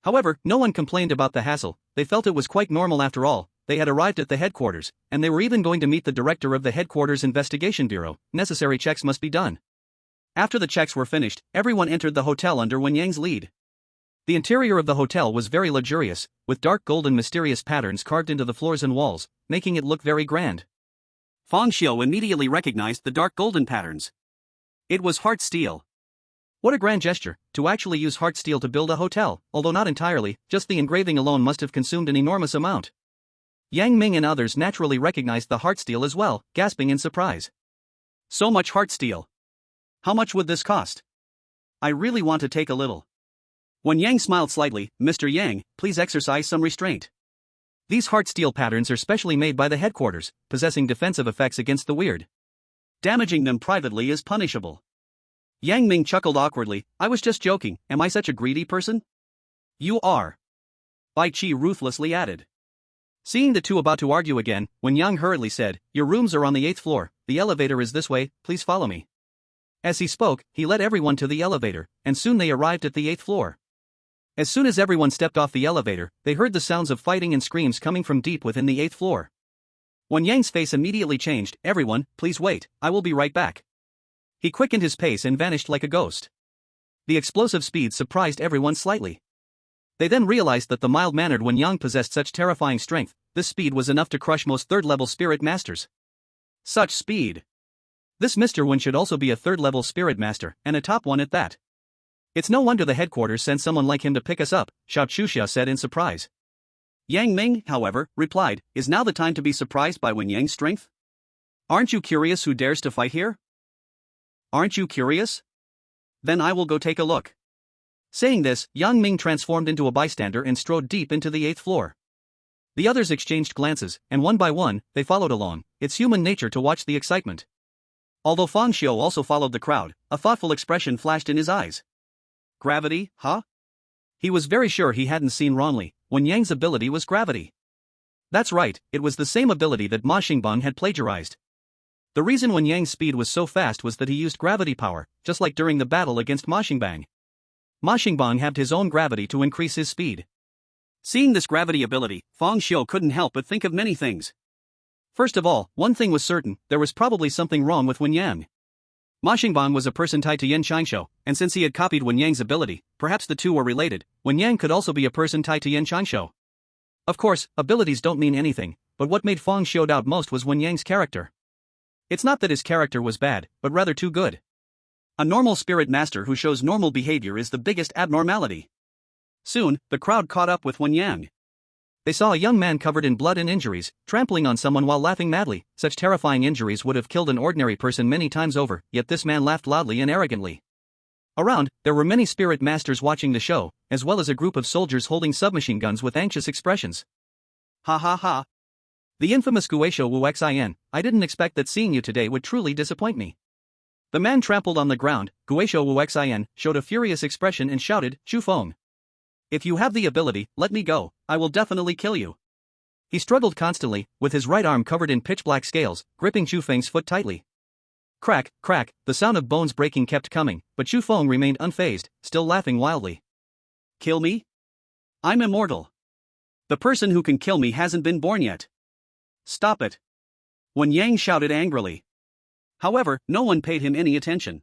However, no one complained about the hassle. They felt it was quite normal after all. They had arrived at the headquarters, and they were even going to meet the director of the headquarters investigation bureau. Necessary checks must be done. After the checks were finished, everyone entered the hotel under Wen Yang's lead. The interior of the hotel was very luxurious, with dark gold and mysterious patterns carved into the floors and walls, making it look very grand. Fang Xiu immediately recognized the dark golden patterns. It was heart steel. What a grand gesture, to actually use heart steel to build a hotel, although not entirely, just the engraving alone must have consumed an enormous amount. Yang Ming and others naturally recognized the heart steel as well, gasping in surprise. So much heart steel. How much would this cost? I really want to take a little. When Yang smiled slightly, Mr. Yang, please exercise some restraint. These heart steel patterns are specially made by the headquarters, possessing defensive effects against the weird. Damaging them privately is punishable. Yang Ming chuckled awkwardly, I was just joking, am I such a greedy person? You are. Bai Qi ruthlessly added. Seeing the two about to argue again, Wen Yang hurriedly said, your rooms are on the 8th floor, the elevator is this way, please follow me. As he spoke, he led everyone to the elevator, and soon they arrived at the 8th floor. As soon as everyone stepped off the elevator, they heard the sounds of fighting and screams coming from deep within the 8th floor. Wen Yang's face immediately changed, everyone, please wait, I will be right back. He quickened his pace and vanished like a ghost. The explosive speed surprised everyone slightly. They then realized that the mild-mannered Wen Yang possessed such terrifying strength, this speed was enough to crush most third-level spirit masters. Such speed! This Mr. Wen should also be a third-level spirit master, and a top one at that. It's no wonder the headquarters sent someone like him to pick us up, Xiao Chuxia said in surprise. Yang Ming, however, replied, is now the time to be surprised by Wen Yang's strength? Aren't you curious who dares to fight here? Aren't you curious? Then I will go take a look. Saying this, Yang Ming transformed into a bystander and strode deep into the 8th floor. The others exchanged glances, and one by one, they followed along. It's human nature to watch the excitement. Although Fang Xiu also followed the crowd, a thoughtful expression flashed in his eyes. Gravity, huh? He was very sure he hadn't seen wrongly, Wen Yang's ability was gravity. That's right, it was the same ability that Ma Xingbang had plagiarized. The reason Wen Yang's speed was so fast was that he used gravity power, just like during the battle against Ma Xingbang. Ma Xingbang had his own gravity to increase his speed. Seeing this gravity ability, Fang Xiu couldn't help but think of many things. First of all, one thing was certain, there was probably something wrong with Wen Yang. Ma Xingbang was a person tied to Yan Qianshou, and since he had copied Wen Yang's ability, perhaps the two were related. Wen Yang could also be a person tied to Yan Qianshou. Of course, abilities don't mean anything, but what made Fang Xiu doubt most was Wen Yang's character. It's not that his character was bad, but rather too good. A normal spirit master who shows normal behavior is the biggest abnormality. Soon, the crowd caught up with Wen Yang. They saw a young man covered in blood and injuries, trampling on someone while laughing madly. Such terrifying injuries would have killed an ordinary person many times over, yet this man laughed loudly and arrogantly. Around, there were many spirit masters watching the show, as well as a group of soldiers holding submachine guns with anxious expressions. Ha ha ha. The infamous Guisho Wu Xin, I didn't expect that seeing you today would truly disappoint me. The man trampled on the ground, Guisho Wu Xin, showed a furious expression and shouted, Chu Feng. If you have the ability, let me go, I will definitely kill you. He struggled constantly, with his right arm covered in pitch-black scales, gripping Chu Feng's foot tightly. Crack, crack, the sound of bones breaking kept coming, but Chu Feng remained unfazed, still laughing wildly. Kill me? I'm immortal. The person who can kill me hasn't been born yet. Stop it. Wen Yang shouted angrily. However, no one paid him any attention.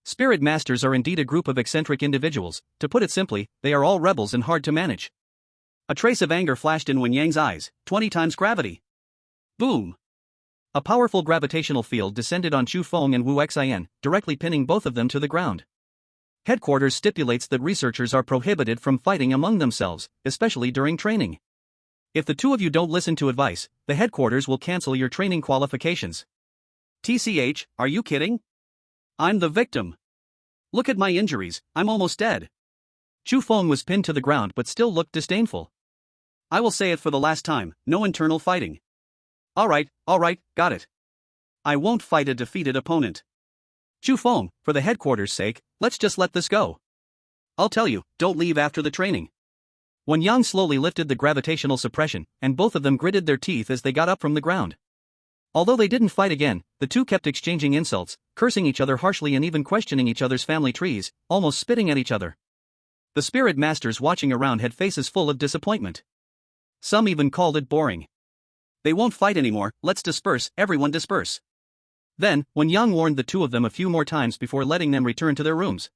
Spirit masters are indeed a group of eccentric individuals, to put it simply, they are all rebels and hard to manage. A trace of anger flashed in Wen Yang's eyes, 20 times gravity. Boom! A powerful gravitational field descended on Chu Feng and Wu Xin, directly pinning both of them to the ground. Headquarters stipulates that researchers are prohibited from fighting among themselves, especially during training. If the two of you don't listen to advice, the headquarters will cancel your training qualifications. TCH, are you kidding? I'm the victim. Look at my injuries, I'm almost dead. Chu Feng was pinned to the ground but still looked disdainful. I will say it for the last time, no internal fighting. Alright, got it. I won't fight a defeated opponent. Chu Feng, for the headquarters' sake, let's just let this go. I'll tell you, don't leave after the training. Wen Yang slowly lifted the gravitational suppression, and both of them gritted their teeth as they got up from the ground. Although they didn't fight again, the two kept exchanging insults, cursing each other harshly and even questioning each other's family trees, almost spitting at each other. The spirit masters watching around had faces full of disappointment. Some even called it boring. They won't fight anymore, let's disperse, everyone disperse. Then, Wen Yang warned the two of them a few more times before letting them return to their rooms.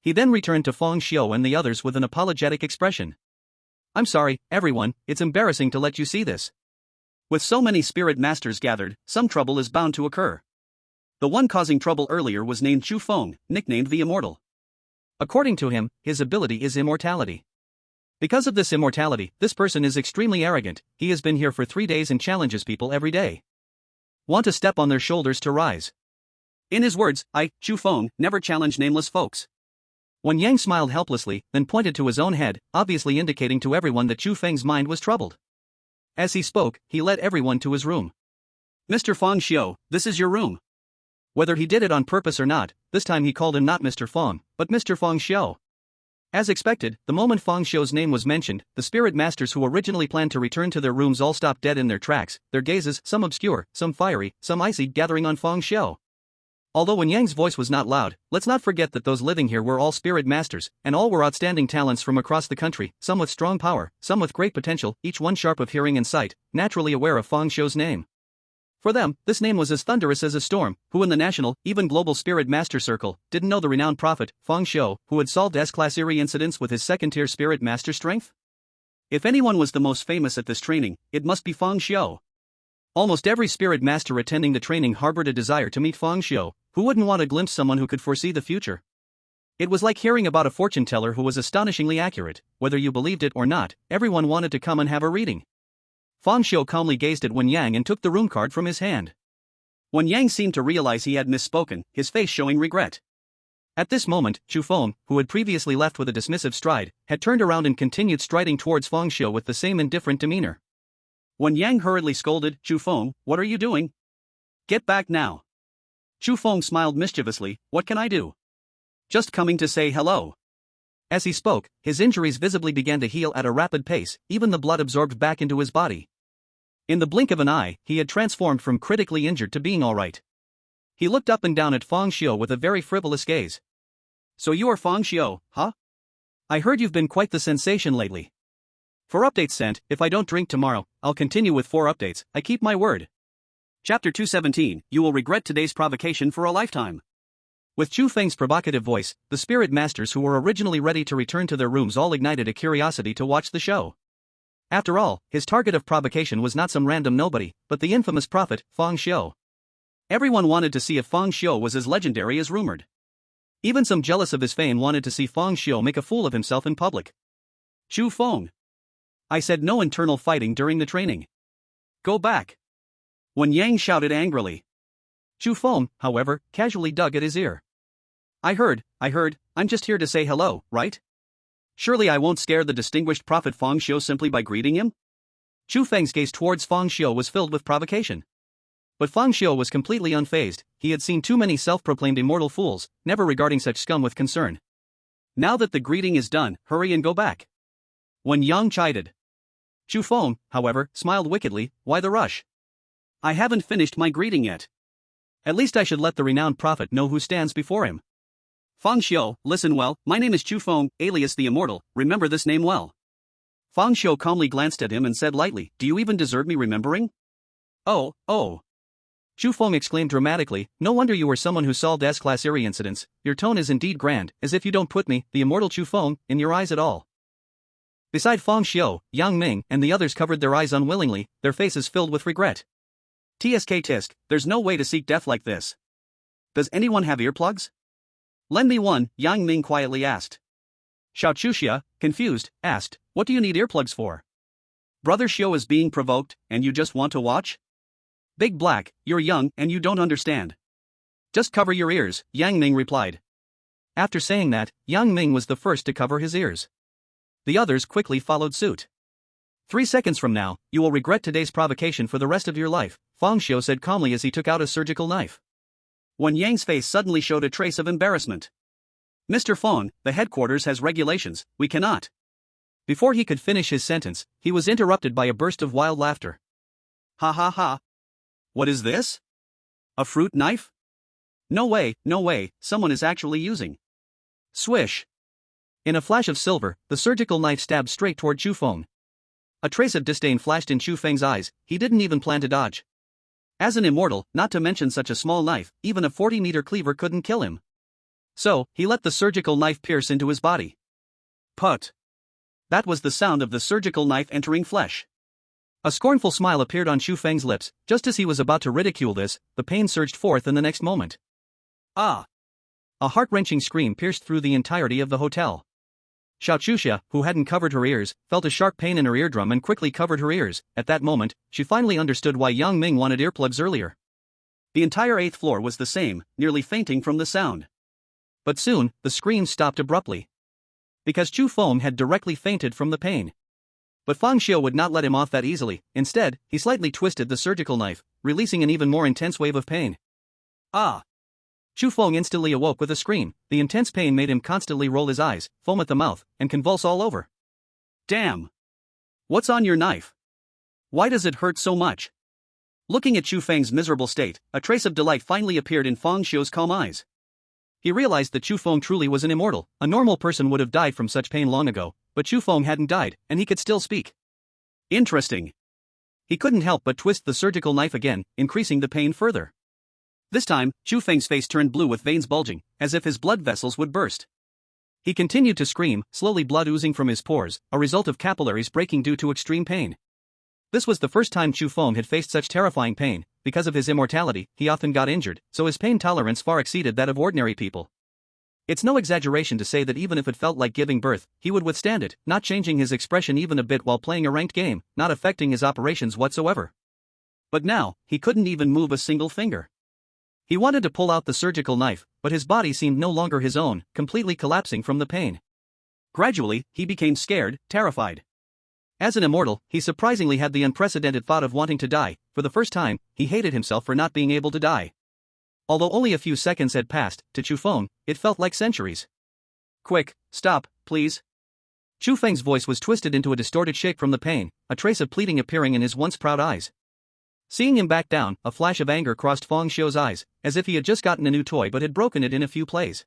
He then returned to Feng Xiu and the others with an apologetic expression. I'm sorry, everyone, it's embarrassing to let you see this. With so many spirit masters gathered, some trouble is bound to occur. The one causing trouble earlier was named Chu Feng, nicknamed the Immortal. According to him, his ability is immortality. Because of this immortality, this person is extremely arrogant. He has been here for 3 days and challenges people every day. Want to step on their shoulders to rise. In his words, I, Chu Feng, never challenge nameless folks. Wen Yang smiled helplessly, then pointed to his own head, obviously indicating to everyone that Chu Feng's mind was troubled. As he spoke, he led everyone to his room. Mr. Feng Xiu, this is your room. Whether he did it on purpose or not, this time he called him not Mr. Feng, but Mr. Feng Xiu. As expected, the moment Feng Xiu's name was mentioned, the spirit masters who originally planned to return to their rooms all stopped dead in their tracks, their gazes, some obscure, some fiery, some icy, gathering on Feng Xiu. Although Wen Yang's voice was not loud, let's not forget that those living here were all spirit masters, and all were outstanding talents from across the country, some with strong power, some with great potential, each one sharp of hearing and sight, naturally aware of Feng Xiu's name. For them, this name was as thunderous as a storm. Who in the national, even global spirit master circle, didn't know the renowned prophet, Feng Xiu, who had solved S-class Eerie incidents with his second-tier spirit master strength? If anyone was the most famous at this training, it must be Feng Xiu. Almost every spirit master attending the training harbored a desire to meet Feng Xiu. Who wouldn't want to glimpse someone who could foresee the future? It was like hearing about a fortune teller who was astonishingly accurate. Whether you believed it or not, everyone wanted to come and have a reading. Feng Xiu calmly gazed at Wen Yang and took the room card from his hand. Wen Yang seemed to realize he had misspoken, his face showing regret. At this moment, Chu Feng, who had previously left with a dismissive stride, had turned around and continued striding towards Feng Xiu with the same indifferent demeanor. Wen Yang hurriedly scolded, Chu Feng, what are you doing? Get back now. Chu Feng smiled mischievously, what can I do? Just coming to say hello. As he spoke, his injuries visibly began to heal at a rapid pace, even the blood absorbed back into his body. In the blink of an eye, he had transformed from critically injured to being alright. He looked up and down at Feng Xiu with a very frivolous gaze. So you are Feng Xiu, huh? I heard you've been quite the sensation lately. For updates sent, if I don't drink tomorrow, I'll continue with 4 updates, I keep my word. Chapter 217, you will regret today's provocation for a lifetime. With Chu Feng's provocative voice, the spirit masters who were originally ready to return to their rooms all ignited a curiosity to watch the show. After all, his target of provocation was not some random nobody, but the infamous prophet, Feng Xiu. Everyone wanted to see if Feng Xiu was as legendary as rumored. Even some jealous of his fame wanted to see Feng Xiu make a fool of himself in public. Chu Feng. I said no internal fighting during the training. Go back. Wen Yang shouted angrily. Chu Feng, however, casually dug at his ear. I heard, I'm just here to say hello, right? Surely I won't scare the distinguished prophet Feng Xiu simply by greeting him? Chu Feng's gaze towards Feng Xiu was filled with provocation. But Feng Xiu was completely unfazed. He had seen too many self-proclaimed immortal fools, never regarding such scum with concern. Now that the greeting is done, hurry and go back. Wen Yang chided. Chu Feng, however, smiled wickedly, why the rush? I haven't finished my greeting yet. At least I should let the renowned prophet know who stands before him. Feng Xiu, listen well, my name is Chu Feng, alias the Immortal, remember this name well. Feng Xiu calmly glanced at him and said lightly, do you even deserve me remembering? Oh. Chu Feng exclaimed dramatically, no wonder you were someone who solved S-class Eerie incidents, your tone is indeed grand, as if you don't put me, the Immortal Chu Feng, in your eyes at all. Beside Feng Xiu, Yang Ming and the others covered their eyes unwillingly, their faces filled with regret. Tisk, there's no way to seek death like this. Does anyone have earplugs? Lend me one, Yang Ming quietly asked. Xiao Chuxia, confused, asked, what do you need earplugs for? Brother Xiu is being provoked, and you just want to watch? Big Black, you're young and you don't understand. Just cover your ears, Yang Ming replied. After saying that, Yang Ming was the first to cover his ears. The others quickly followed suit. 3 seconds from now, you will regret today's provocation for the rest of your life, Feng Xiu said calmly as he took out a surgical knife. Wen Yang's face suddenly showed a trace of embarrassment. Mr. Feng, the headquarters has regulations, we cannot. Before he could finish his sentence, he was interrupted by a burst of wild laughter. Ha ha ha. What is this? A fruit knife? No way, someone is actually using. Swish. In a flash of silver, the surgical knife stabbed straight toward Chu Feng. A trace of disdain flashed in Chu Feng's eyes, he didn't even plan to dodge. As an immortal, not to mention such a small knife, even a 40-meter cleaver couldn't kill him. So, he let the surgical knife pierce into his body. Put. That was the sound of the surgical knife entering flesh. A scornful smile appeared on Xu Feng's lips. Just as he was about to ridicule this, the pain surged forth in the next moment. Ah! A heart-wrenching scream pierced through the entirety of the hotel. Xiaochuxia, who hadn't covered her ears, felt a sharp pain in her eardrum and quickly covered her ears. At that moment, she finally understood why Yang Ming wanted earplugs earlier. The entire 8th floor was the same, nearly fainting from the sound. But soon, the screams stopped abruptly. Because Chu Feng had directly fainted from the pain. But Fang Xiu would not let him off that easily. Instead, he slightly twisted the surgical knife, releasing an even more intense wave of pain. Ah! Chu Feng instantly awoke with a scream. The intense pain made him constantly roll his eyes, foam at the mouth, and convulse all over. Damn! What's on your knife? Why does it hurt so much? Looking at Chu Feng's miserable state, a trace of delight finally appeared in Fang Xiu's calm eyes. He realized that Chu Feng truly was an immortal. A normal person would have died from such pain long ago, but Chu Feng hadn't died, and he could still speak. Interesting. He couldn't help but twist the surgical knife again, increasing the pain further. This time, Chu Feng's face turned blue with veins bulging, as if his blood vessels would burst. He continued to scream, slowly blood oozing from his pores, a result of capillaries breaking due to extreme pain. This was the first time Chu Feng had faced such terrifying pain. Because of his immortality, he often got injured, so his pain tolerance far exceeded that of ordinary people. It's no exaggeration to say that even if it felt like giving birth, he would withstand it, not changing his expression even a bit while playing a ranked game, not affecting his operations whatsoever. But now, he couldn't even move a single finger. He wanted to pull out the surgical knife, but his body seemed no longer his own, completely collapsing from the pain. Gradually, he became scared, terrified. As an immortal, he surprisingly had the unprecedented thought of wanting to die. For the first time, he hated himself for not being able to die. Although only a few seconds had passed, to Chu Feng, it felt like centuries. Quick, stop, please. Chu Feng's voice was twisted into a distorted shape from the pain, a trace of pleading appearing in his once proud eyes. Seeing him back down, a flash of anger crossed Fang Xiu's eyes, as if he had just gotten a new toy but had broken it in a few plays.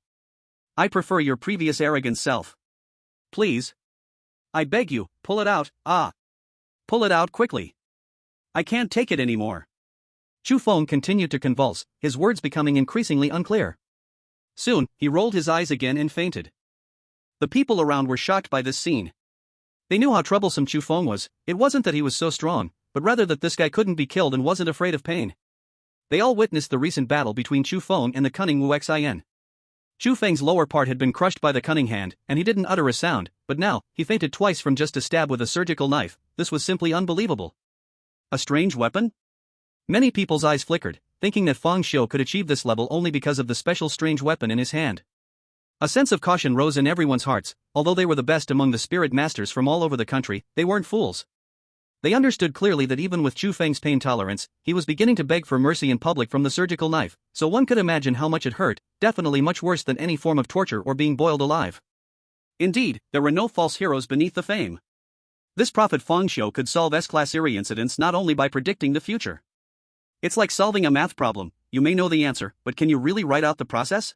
I prefer your previous arrogant self. Please. I beg you, pull it out, Pull it out quickly. I can't take it anymore. Chu Feng continued to convulse, his words becoming increasingly unclear. Soon, he rolled his eyes again and fainted. The people around were shocked by this scene. They knew how troublesome Chu Feng was. It wasn't that he was so strong, but rather that this guy couldn't be killed and wasn't afraid of pain. They all witnessed the recent battle between Chu Feng and the cunning Wu Xin. Chu Feng's lower part had been crushed by the cunning hand, and he didn't utter a sound, but now, he fainted twice from just a stab with a surgical knife. This was simply unbelievable. A strange weapon? Many people's eyes flickered, thinking that Fang Xiu could achieve this level only because of the special strange weapon in his hand. A sense of caution rose in everyone's hearts. Although they were the best among the spirit masters from all over the country, they weren't fools. They understood clearly that even with Chu Feng's pain tolerance, he was beginning to beg for mercy in public from the surgical knife, so one could imagine how much it hurt, definitely much worse than any form of torture or being boiled alive. Indeed, there were no false heroes beneath the fame. This prophet Fang Xiu could solve S-class Eerie incidents not only by predicting the future. It's like solving a math problem. You may know the answer, but can you really write out the process?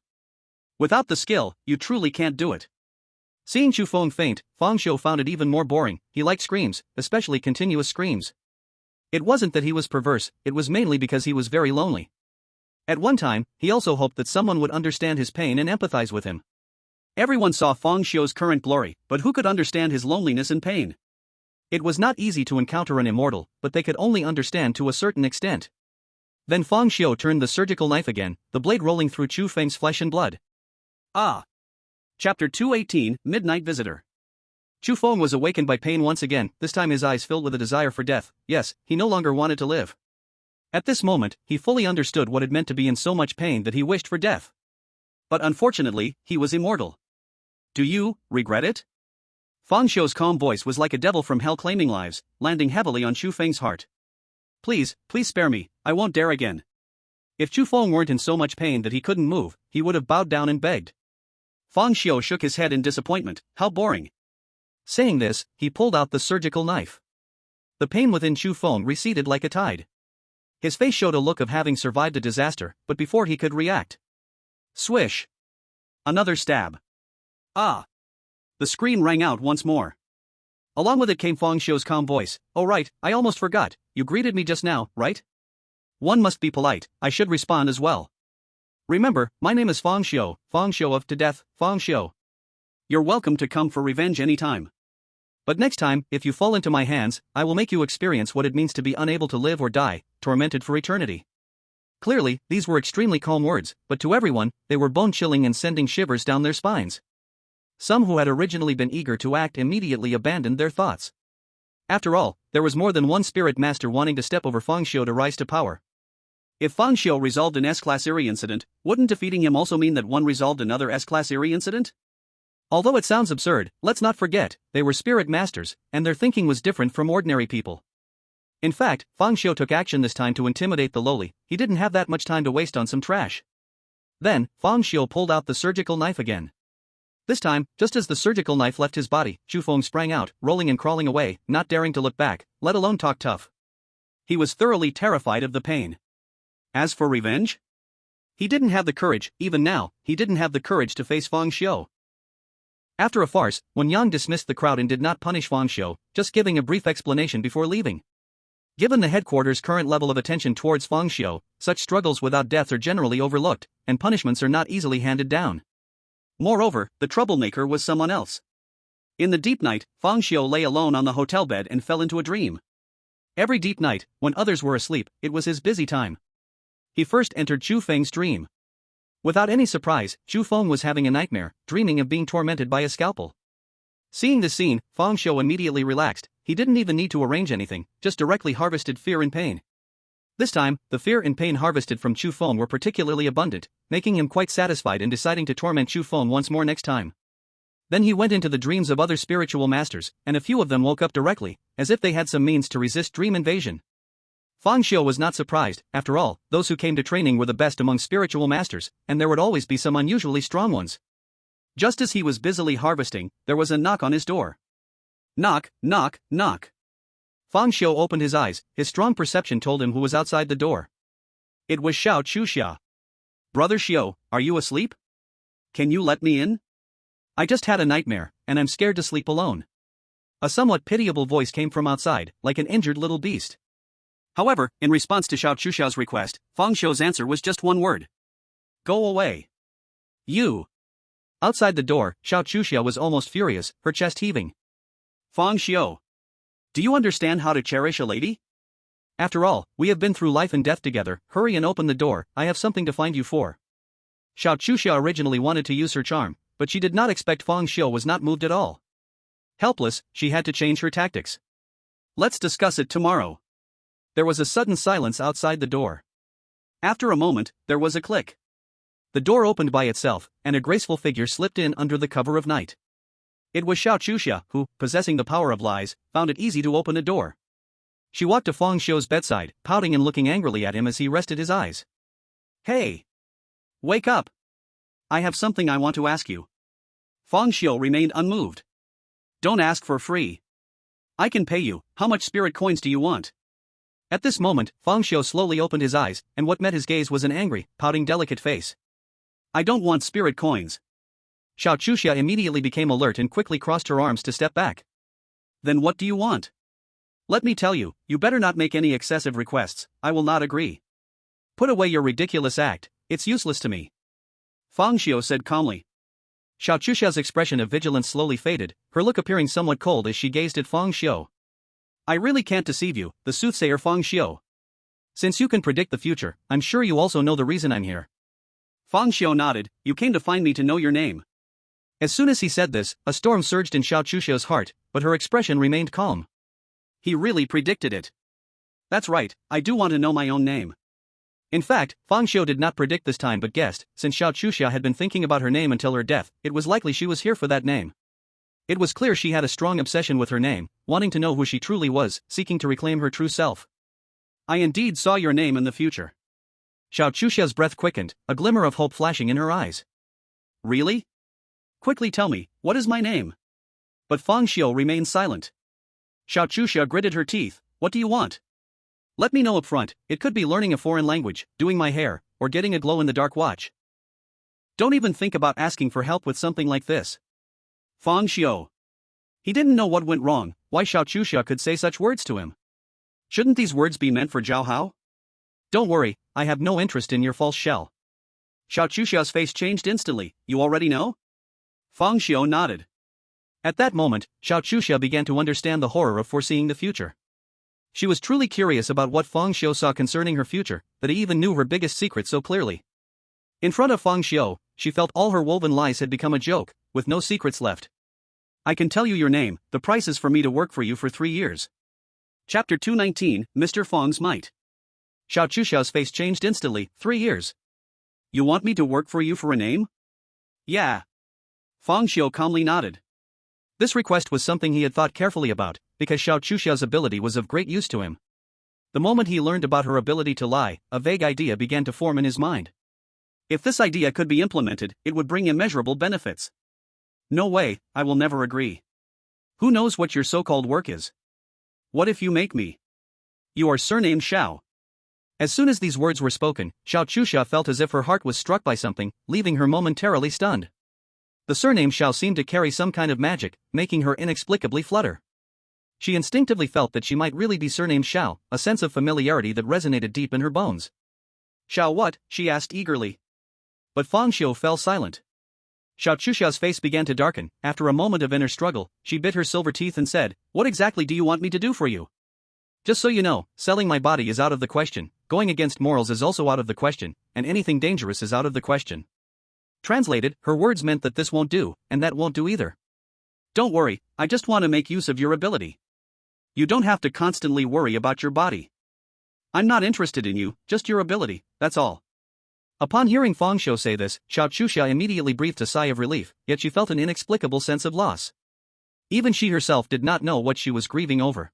Without the skill, you truly can't do it. Seeing Chu Feng faint, Fang Xiu found it even more boring. He liked screams, especially continuous screams. It wasn't that he was perverse, it was mainly because he was very lonely. At one time, he also hoped that someone would understand his pain and empathize with him. Everyone saw Fang Xiu's current glory, but who could understand his loneliness and pain? It was not easy to encounter an immortal, but they could only understand to a certain extent. Then Fang Xiu turned the surgical knife again, the blade rolling through Chu Feng's flesh and blood. Ah! Chapter 218, Midnight Visitor. Chu Feng was awakened by pain once again, this time his eyes filled with a desire for death. Yes, he no longer wanted to live. At this moment, he fully understood what it meant to be in so much pain that he wished for death. But unfortunately, he was immortal. Do you regret it? Fang Xiu's calm voice was like a devil from hell claiming lives, landing heavily on Chu Feng's heart. Please spare me, I won't dare again. If Chu Feng weren't in so much pain that he couldn't move, he would have bowed down and begged. Fang Xiu shook his head in disappointment. How boring. Saying this, he pulled out the surgical knife. The pain within Chu Feng receded like a tide. His face showed a look of having survived a disaster, but before he could react. Swish. Another stab. Ah! The scream rang out once more. Along with it came Fang Xiu's calm voice. Oh right, I almost forgot, you greeted me just now, right? One must be polite, I should respond as well. Remember, my name is Fang Xiu of to death, Fang Xiu. You're welcome to come for revenge anytime. But next time, if you fall into my hands, I will make you experience what it means to be unable to live or die, tormented for eternity. Clearly, these were extremely calm words, but to everyone, they were bone-chilling and sending shivers down their spines. Some who had originally been eager to act immediately abandoned their thoughts. After all, there was more than one spirit master wanting to step over Fang Xiu to rise to power. If Fang Xiu resolved an S-Class Eerie incident, wouldn't defeating him also mean that one resolved another S-Class Eerie incident? Although it sounds absurd, let's not forget, they were spirit masters, and their thinking was different from ordinary people. In fact, Fang Xiu took action this time to intimidate the lowly, he didn't have that much time to waste on some trash. Then, Fang Xiu pulled out the surgical knife again. This time, just as the surgical knife left his body, Chu Feng sprang out, rolling and crawling away, not daring to look back, let alone talk tough. He was thoroughly terrified of the pain. As for revenge? He didn't have the courage, even now, he didn't have the courage to face Fang Xiu. After a farce, Wen Yang dismissed the crowd and did not punish Fang Xiu, just giving a brief explanation before leaving. Given the headquarters' current level of attention towards Fang Xiu, such struggles without death are generally overlooked, and punishments are not easily handed down. Moreover, the troublemaker was someone else. In the deep night, Fang Xiu lay alone on the hotel bed and fell into a dream. Every deep night, when others were asleep, it was his busy time. He first entered Chu Feng's dream. Without any surprise, Chu Feng was having a nightmare, dreaming of being tormented by a scalpel. Seeing this scene, Fang Xiu immediately relaxed, he didn't even need to arrange anything, just directly harvested fear and pain. This time, the fear and pain harvested from Chu Feng were particularly abundant, making him quite satisfied in deciding to torment Chu Feng once more next time. Then he went into the dreams of other spiritual masters, and a few of them woke up directly, as if they had some means to resist dream invasion. Fang Xiu was not surprised, after all, those who came to training were the best among spiritual masters, and there would always be some unusually strong ones. Just as he was busily harvesting, there was a knock on his door. Knock, knock, knock. Fang Xiu opened his eyes, his strong perception told him who was outside the door. It was Xiao Chuxia. Brother Xiu, are you asleep? Can you let me in? I just had a nightmare, and I'm scared to sleep alone. A somewhat pitiable voice came from outside, like an injured little beast. However, in response to Xiao Chuxia's request, Fang Xiu's answer was just one word. Go away. You. Outside the door, Xiao Chuxia was almost furious, her chest heaving. Fang Xiu. Do you understand how to cherish a lady? After all, we have been through life and death together, hurry and open the door, I have something to find you for. Xiao Chuxia originally wanted to use her charm, but she did not expect Fang Xiu was not moved at all. Helpless, she had to change her tactics. Let's discuss it tomorrow. There was a sudden silence outside the door. After a moment, there was a click. The door opened by itself, and a graceful figure slipped in under the cover of night. It was Xiao Chuxia, who, possessing the power of lies, found it easy to open a door. She walked to Fang Xiu's bedside, pouting and looking angrily at him as he rested his eyes. Hey! Wake up! I have something I want to ask you. Fang Xiu remained unmoved. Don't ask for free. I can pay you, how much spirit coins do you want? At this moment, Fang Xiu slowly opened his eyes, and what met his gaze was an angry, pouting delicate face. I don't want spirit coins. Xiao Chuxia immediately became alert and quickly crossed her arms to step back. Then what do you want? Let me tell you, you better not make any excessive requests, I will not agree. Put away your ridiculous act, it's useless to me. Fang Xiu said calmly. Xiao Chuxia's expression of vigilance slowly faded, her look appearing somewhat cold as she gazed at Fang Xiu. I really can't deceive you, the soothsayer Fang Xiu. Since you can predict the future, I'm sure you also know the reason I'm here. Fang Xiu nodded, you came to find me to know your name. As soon as he said this, a storm surged in Xiao Chuxia's heart, but her expression remained calm. He really predicted it. That's right, I do want to know my own name. In fact, Fang Xiu did not predict this time but guessed, since Xiao Chuxia had been thinking about her name until her death, it was likely she was here for that name. It was clear she had a strong obsession with her name, wanting to know who she truly was, seeking to reclaim her true self. I indeed saw your name in the future. Xiao Chuxia's breath quickened, a glimmer of hope flashing in her eyes. Really? Quickly tell me, what is my name? But Fang Xiu remained silent. Xiao Chuxia gritted her teeth, what do you want? Let me know up front, it could be learning a foreign language, doing my hair, or getting a glow-in-the-dark watch. Don't even think about asking for help with something like this. Fang Xiu. He didn't know what went wrong, why Xiao Chuxia could say such words to him. Shouldn't these words be meant for Zhao Hao? Don't worry, I have no interest in your false shell. Xiao Chuxiao's face changed instantly. You already know? Fang Xiao nodded. At that moment, Xiao Chuxia began to understand the horror of foreseeing the future. She was truly curious about what Fang Xiao saw concerning her future, that he even knew her biggest secret so clearly. In front of Fang Xiao, she felt all her woven lies had become a joke, with no secrets left. I can tell you your name, the price is for me to work for you for 3 years. Chapter 219, Mr. Fang's Might. Xiao Chuxiao's face changed instantly. 3 years. You want me to work for you for a name? Yeah. Fang Xiao calmly nodded. This request was something he had thought carefully about, because Xiao Chuxiao's ability was of great use to him. The moment he learned about her ability to lie, a vague idea began to form in his mind. If this idea could be implemented, it would bring immeasurable benefits. No way, I will never agree. Who knows what your so-called work is? What if you make me? You are surnamed Xiao. As soon as these words were spoken, Xiao Chuxia felt as if her heart was struck by something, leaving her momentarily stunned. The surname Xiao seemed to carry some kind of magic, making her inexplicably flutter. She instinctively felt that she might really be surnamed Xiao, a sense of familiarity that resonated deep in her bones. Xiao what? She asked eagerly. But Fang Xiao fell silent. Xiao Chuxiao's face began to darken. After a moment of inner struggle, she bit her silver teeth and said, "What exactly do you want me to do for you? Just so you know, selling my body is out of the question, going against morals is also out of the question, and anything dangerous is out of the question." Translated, her words meant that this won't do, and that won't do either. Don't worry, I just want to make use of your ability. You don't have to constantly worry about your body. I'm not interested in you, just your ability, that's all. Upon hearing Fang Xiao say this, Xiao Chuxia immediately breathed a sigh of relief, yet she felt an inexplicable sense of loss. Even she herself did not know what she was grieving over.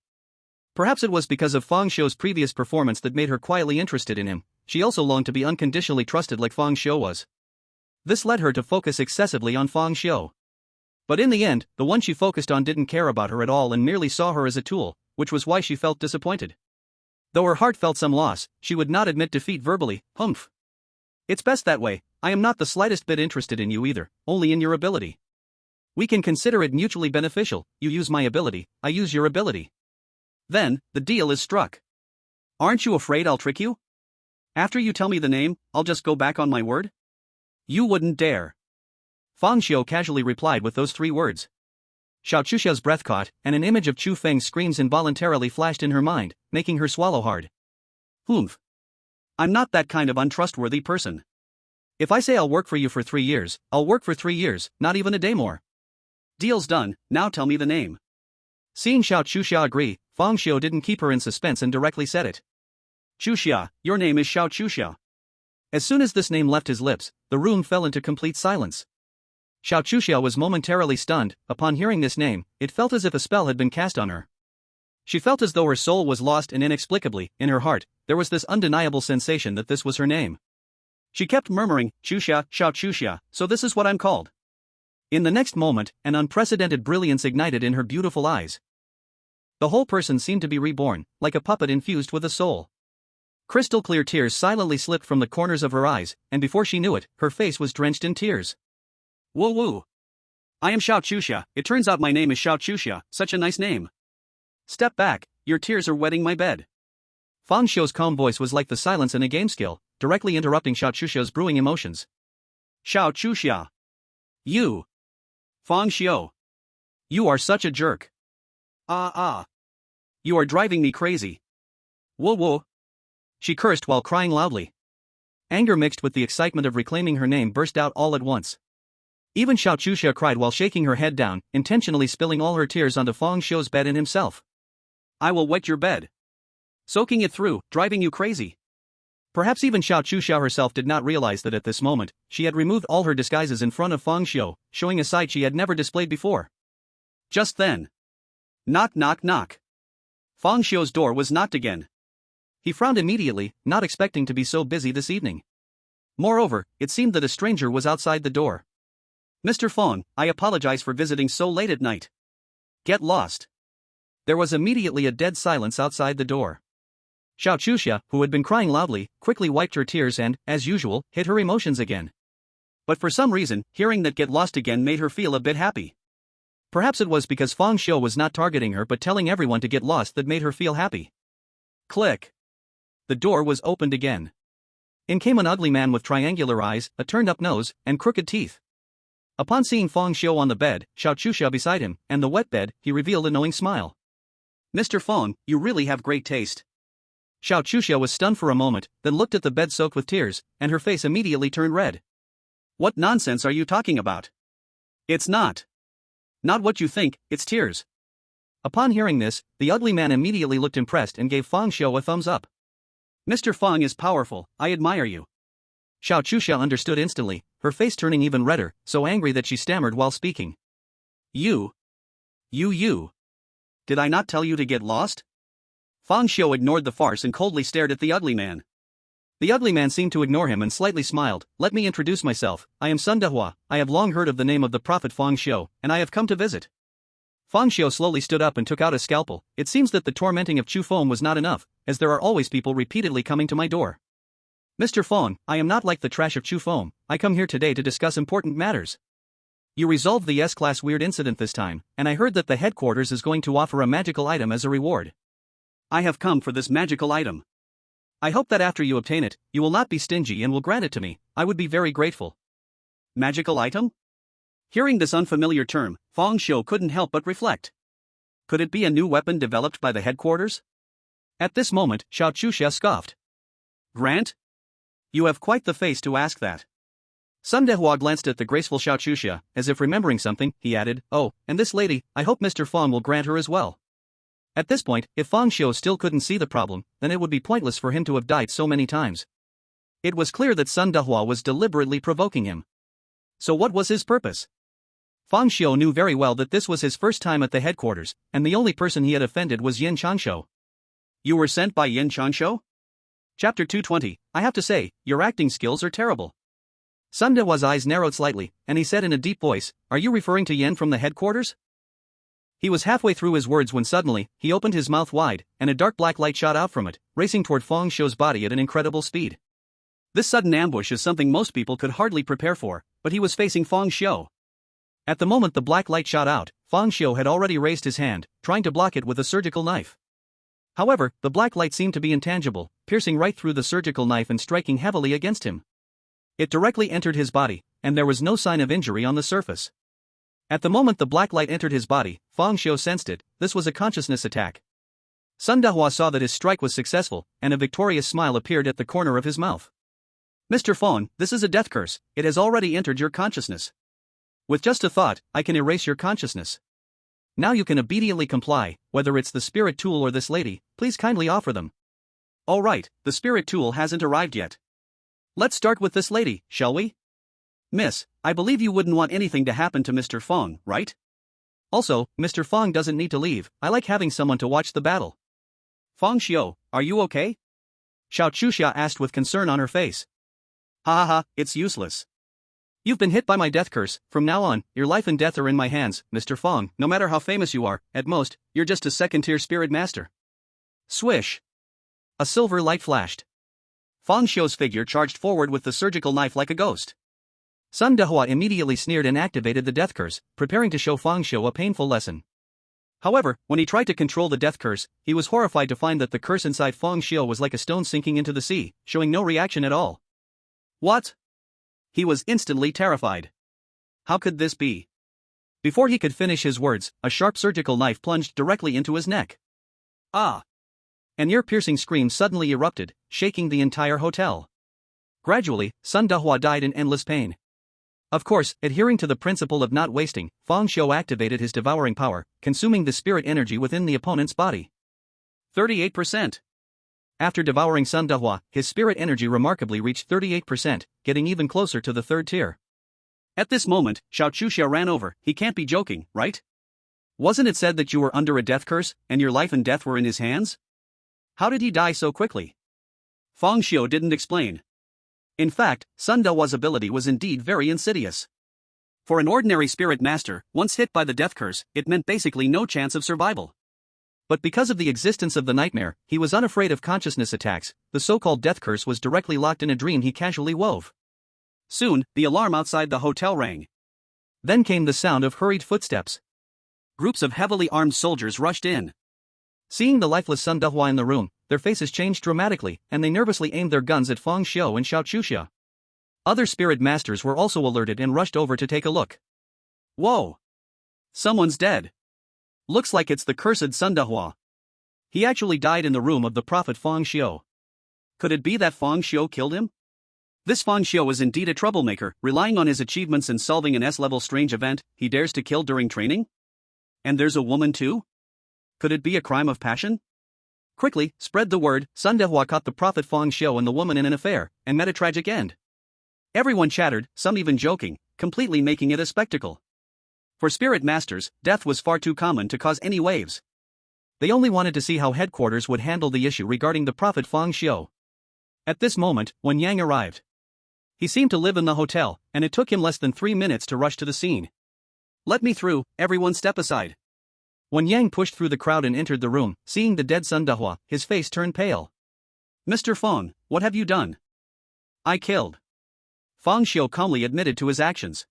Perhaps it was because of Fang Xiao's previous performance that made her quietly interested in him. She also longed to be unconditionally trusted like Fang Xiao was. This led her to focus excessively on Fang Xiao. But in the end, the one she focused on didn't care about her at all and merely saw her as a tool, which was why she felt disappointed. Though her heart felt some loss, she would not admit defeat verbally. Humph. It's best that way. I am not the slightest bit interested in you either, only in your ability. We can consider it mutually beneficial. You use my ability, I use your ability. Then, the deal is struck. Aren't you afraid I'll trick you? After you tell me the name, I'll just go back on my word? You wouldn't dare. Fang Xiao casually replied with those 3 words. Xiao Chuxiao's breath caught, and an image of Chu Feng's screams involuntarily flashed in her mind, making her swallow hard. Humph. I'm not that kind of untrustworthy person. If I say I'll work for you for 3 years, I'll work for 3 years, not even a day more. Deal's done, now tell me the name. Seeing Xiao Chuxia agree, Fang Xiao didn't keep her in suspense and directly said it. Chuxia, your name is Xiao Chuxia. As soon as this name left his lips, the room fell into complete silence. Xiao Chuxia was momentarily stunned. Upon hearing this name, it felt as if a spell had been cast on her. She felt as though her soul was lost, and inexplicably, in her heart, there was this undeniable sensation that this was her name. She kept murmuring, Chuxia, Xiao Chuxia, so this is what I'm called. In the next moment, an unprecedented brilliance ignited in her beautiful eyes. The whole person seemed to be reborn, like a puppet infused with a soul. Crystal clear tears silently slipped from the corners of her eyes, and before she knew it, her face was drenched in tears. Woo woo. I am Xiao Chuxia, it turns out my name is Xiao Chuxia, such a nice name. Step back, your tears are wetting my bed. Fang Xiao's calm voice was like the silence in a game skill, directly interrupting Xiao Chuxiao's brewing emotions. Xiao Chuxia. You. Fang Xiao. You are such a jerk. You are driving me crazy. Whoa whoa. She cursed while crying loudly. Anger mixed with the excitement of reclaiming her name burst out all at once. Even Xiao Chuxia cried while shaking her head down, intentionally spilling all her tears onto Fang Xiao's bed and himself. I will wet your bed. Soaking it through, driving you crazy. Perhaps even Xiao Chuxia herself did not realize that at this moment, she had removed all her disguises in front of Fang Xiao, showing a side she had never displayed before. Just then. Knock knock knock. Fang Xiao's door was knocked again. He frowned immediately, not expecting to be so busy this evening. Moreover, it seemed that a stranger was outside the door. Mr. Fang, I apologize for visiting so late at night. Get lost. There was immediately a dead silence outside the door. Xiao Chuxia, who had been crying loudly, quickly wiped her tears and, as usual, hid her emotions again. But for some reason, hearing that get lost again made her feel a bit happy. Perhaps it was because Fang Xiao was not targeting her but telling everyone to get lost that made her feel happy. Click. the door was opened again. In came an ugly man with triangular eyes, a turned-up nose, and crooked teeth. Upon seeing Feng Xiu on the bed, Xiao Chusha beside him, and the wet bed, he revealed a knowing smile. Mr. Feng, you really have great taste. Xiao Chusha was stunned for a moment, then looked at the bed soaked with tears, and her face immediately turned red. What nonsense are you talking about? It's not. Not what you think, it's tears. Upon hearing this, the ugly man immediately looked impressed and gave Feng Xiu a thumbs up. Mr. Feng is powerful, I admire you. Xiao Chusha understood instantly, her face turning even redder, so angry that she stammered while speaking. You. Did I not tell you to get lost? Feng Xiu ignored the farce and coldly stared at the ugly man. The ugly man seemed to ignore him and slightly smiled. Let me introduce myself, I am Sun Dehua. I have long heard of the name of the prophet Feng Xiu, and I have come to visit. Feng Xiu slowly stood up and took out a scalpel. It seems that the tormenting of Chu Feng was not enough, as there are always people repeatedly coming to my door. Mr. Feng, I am not like the trash of Chu Feng. I come here today to discuss important matters. You resolved the S-Class weird incident this time, and I heard that the headquarters is going to offer a magical item as a reward. I have come for this magical item. I hope that after you obtain it, you will not be stingy and will grant it to me. I would be very grateful. Magical item? Hearing this unfamiliar term, Feng Xiu couldn't help but reflect. Could it be a new weapon developed by the headquarters? At this moment, Xiao Chusha scoffed. Grant? You have quite the face to ask that. Sun Dehua glanced at the graceful Xiao Chusha, as if remembering something. He added, oh, and this lady, I hope Mr. Feng will grant her as well. At this point, if Feng Xiu still couldn't see the problem, then it would be pointless for him to have died so many times. It was clear that Sun Dehua was deliberately provoking him. So what was his purpose? Feng Xiu knew very well that this was his first time at the headquarters, and the only person he had offended was Yin Changshu. You were sent by Yin Changshu? Chapter 220, I have to say, your acting skills are terrible. Sun Dehua's eyes narrowed slightly, and he said in a deep voice, are you referring to Yin from the headquarters? He was halfway through his words when suddenly, he opened his mouth wide, and a dark black light shot out from it, racing toward Feng Xiu's body at an incredible speed. This sudden ambush is something most people could hardly prepare for, but he was facing Feng Xiu. At the moment the black light shot out, Feng Xiu had already raised his hand, trying to block it with a surgical knife. However, the black light seemed to be intangible, piercing right through the surgical knife and striking heavily against him. It directly entered his body, and there was no sign of injury on the surface. At the moment the black light entered his body, Feng Xiu sensed it. This was a consciousness attack. Sun Dehua saw that his strike was successful, and a victorious smile appeared at the corner of his mouth. Mr. Feng, this is a death curse. It has already entered your consciousness. With just a thought, I can erase your consciousness. Now you can obediently comply, whether it's the spirit tool or this lady, please kindly offer them. All right, the spirit tool hasn't arrived yet. Let's start with this lady, shall we? Miss, I believe you wouldn't want anything to happen to Mr. Feng, right? Also, Mr. Feng doesn't need to leave. I like having someone to watch the battle. Feng Xiu, are you okay? Xiao Chusha asked with concern on her face. Ha ha ha, it's useless. You've been hit by my death curse. From now on, your life and death are in my hands, Mr. Feng. No matter how famous you are, at most, you're just a second-tier spirit master. Swish. A silver light flashed. Feng Xiu's figure charged forward with the surgical knife like a ghost. Sun Dehua immediately sneered and activated the death curse, preparing to show Feng Xiu a painful lesson. However, when he tried to control the death curse, he was horrified to find that the curse inside Feng Xiu was like a stone sinking into the sea, showing no reaction at all. What? He was instantly terrified. How could this be? Before he could finish his words, a sharp surgical knife plunged directly into his neck. Ah! An ear-piercing scream suddenly erupted, shaking the entire hotel. Gradually, Sun Dehua died in endless pain. Of course, adhering to the principle of not wasting, Feng Xiu activated his devouring power, consuming the spirit energy within the opponent's body. 38%. After devouring Sun Dehua, his spirit energy remarkably reached 38%, getting even closer to the third tier. At this moment, Xiao Chusha ran over. He can't be joking, right? Wasn't it said that you were under a death curse, and your life and death were in his hands? How did he die so quickly? Feng Xiu didn't explain. In fact, Sun Dehua's ability was indeed very insidious. For an ordinary spirit master, once hit by the death curse, it meant basically no chance of survival. But because of the existence of the nightmare, he was unafraid of consciousness attacks. The so-called death curse was directly locked in a dream he casually wove. Soon, the alarm outside the hotel rang. Then came the sound of hurried footsteps. Groups of heavily armed soldiers rushed in. Seeing the lifeless Sun Dehua in the room, their faces changed dramatically, and they nervously aimed their guns at Fang Xiu and Xiao Chuxia. Other spirit masters were also alerted and rushed over to take a look. Whoa! Someone's dead. Looks like it's the cursed Sun Dehua. He actually died in the room of the prophet Fang Xiu. Could it be that Fang Xiu killed him? This Fang Xiu is indeed a troublemaker, relying on his achievements in solving an S-level strange event he dares to kill during training? And there's a woman too? Could it be a crime of passion? Quickly, spread the word, Sun Dehua caught the prophet Fang Xiu and the woman in an affair, and met a tragic end. Everyone chattered, some even joking, completely making it a spectacle. For spirit masters, death was far too common to cause any waves. They only wanted to see how headquarters would handle the issue regarding the prophet Fang Xiu. At this moment, when Yang arrived, he seemed to live in the hotel, and it took him less than 3 minutes to rush to the scene. Let me through, everyone step aside. When Yang pushed through the crowd and entered the room, seeing the dead Sun Dehua, his face turned pale. Mr. Fang, what have you done? I killed. Fang Xiu calmly admitted to his actions.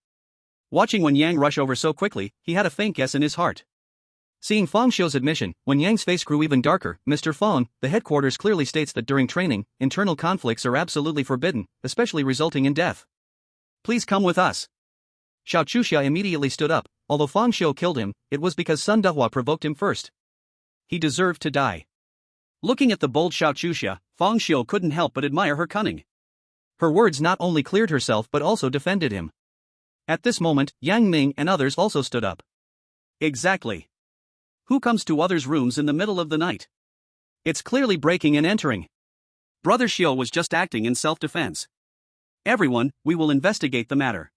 Watching Wen Yang rush over so quickly, he had a faint guess in his heart. Seeing Fang Xiu's admission, Wen Yang's face grew even darker. Mr. Fang, the headquarters clearly states that during training, internal conflicts are absolutely forbidden, especially resulting in death. Please come with us. Xiao Chuxia immediately stood up. Although Fang Xiu killed him, it was because Sun Dehua provoked him first. He deserved to die. Looking at the bold Xiao Chuxia, Fang Xiu couldn't help but admire her cunning. Her words not only cleared herself but also defended him. At this moment, Yang Ming and others also stood up. Exactly. Who comes to others' rooms in the middle of the night? It's clearly breaking and entering. Brother Xiu was just acting in self-defense. Everyone, we will investigate the matter.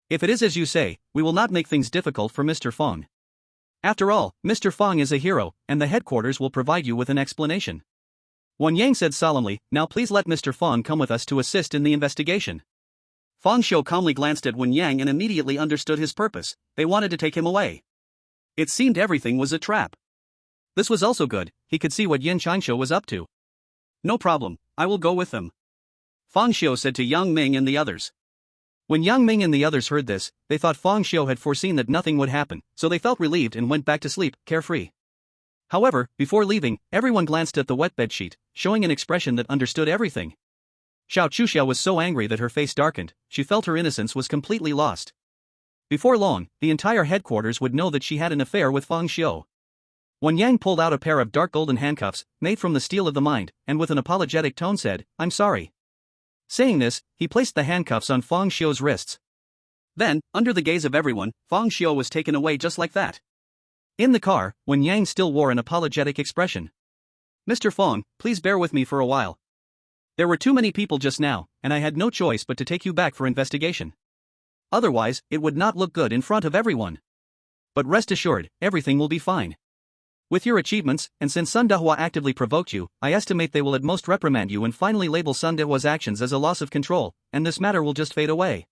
If it is as you say, we will not make things difficult for Mr. Fang. After all, Mr. Fang is a hero, and the headquarters will provide you with an explanation. Wen Yang said solemnly, now please let Mr. Fang come with us to assist in the investigation. Fang Xiu calmly glanced at Wen Yang and immediately understood his purpose. They wanted to take him away. It seemed everything was a trap. This was also good, he could see what Yin Changshu was up to. No problem, I will go with them. Fang Xiu said to Yang Ming and the others. When Yang Ming and the others heard this, they thought Fang Xiu had foreseen that nothing would happen, so they felt relieved and went back to sleep, carefree. However, before leaving, everyone glanced at the wet bed sheet, showing an expression that understood everything. Xiao Chuxia was so angry that her face darkened, she felt her innocence was completely lost. Before long, the entire headquarters would know that she had an affair with Fang Xiu. Wen Yang pulled out a pair of dark golden handcuffs, made from the steel of the mind, and with an apologetic tone said, I'm sorry. Saying this, he placed the handcuffs on Fang Xiu's wrists. Then, under the gaze of everyone, Fang Xiu was taken away just like that. In the car, Wen Yang still wore an apologetic expression. Mr. Fang, please bear with me for a while. There were too many people just now, and I had no choice but to take you back for investigation. Otherwise, it would not look good in front of everyone. But rest assured, everything will be fine. With your achievements, and since Sun Dehua actively provoked you, I estimate they will at most reprimand you and finally label Sun Dehua's actions as a loss of control, and this matter will just fade away.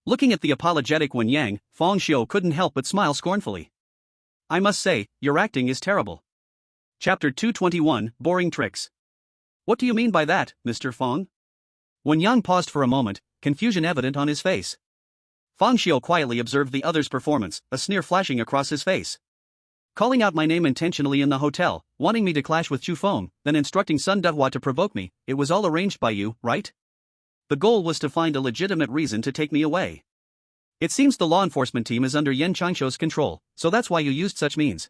Looking at the apologetic Wen Yang, Fang Xiu couldn't help but smile scornfully. I must say, your acting is terrible. Chapter 221, Boring Tricks. What do you mean by that, Mr. Fang? Wen Yang paused for a moment, confusion evident on his face. Fang Xiu quietly observed the other's performance, a sneer flashing across his face. Calling out my name intentionally in the hotel, wanting me to clash with Chu Feng, then instructing Sun Dehua to provoke me, it was all arranged by you, right? The goal was to find a legitimate reason to take me away. It seems the law enforcement team is under Yin Changshu's control, so that's why you used such means.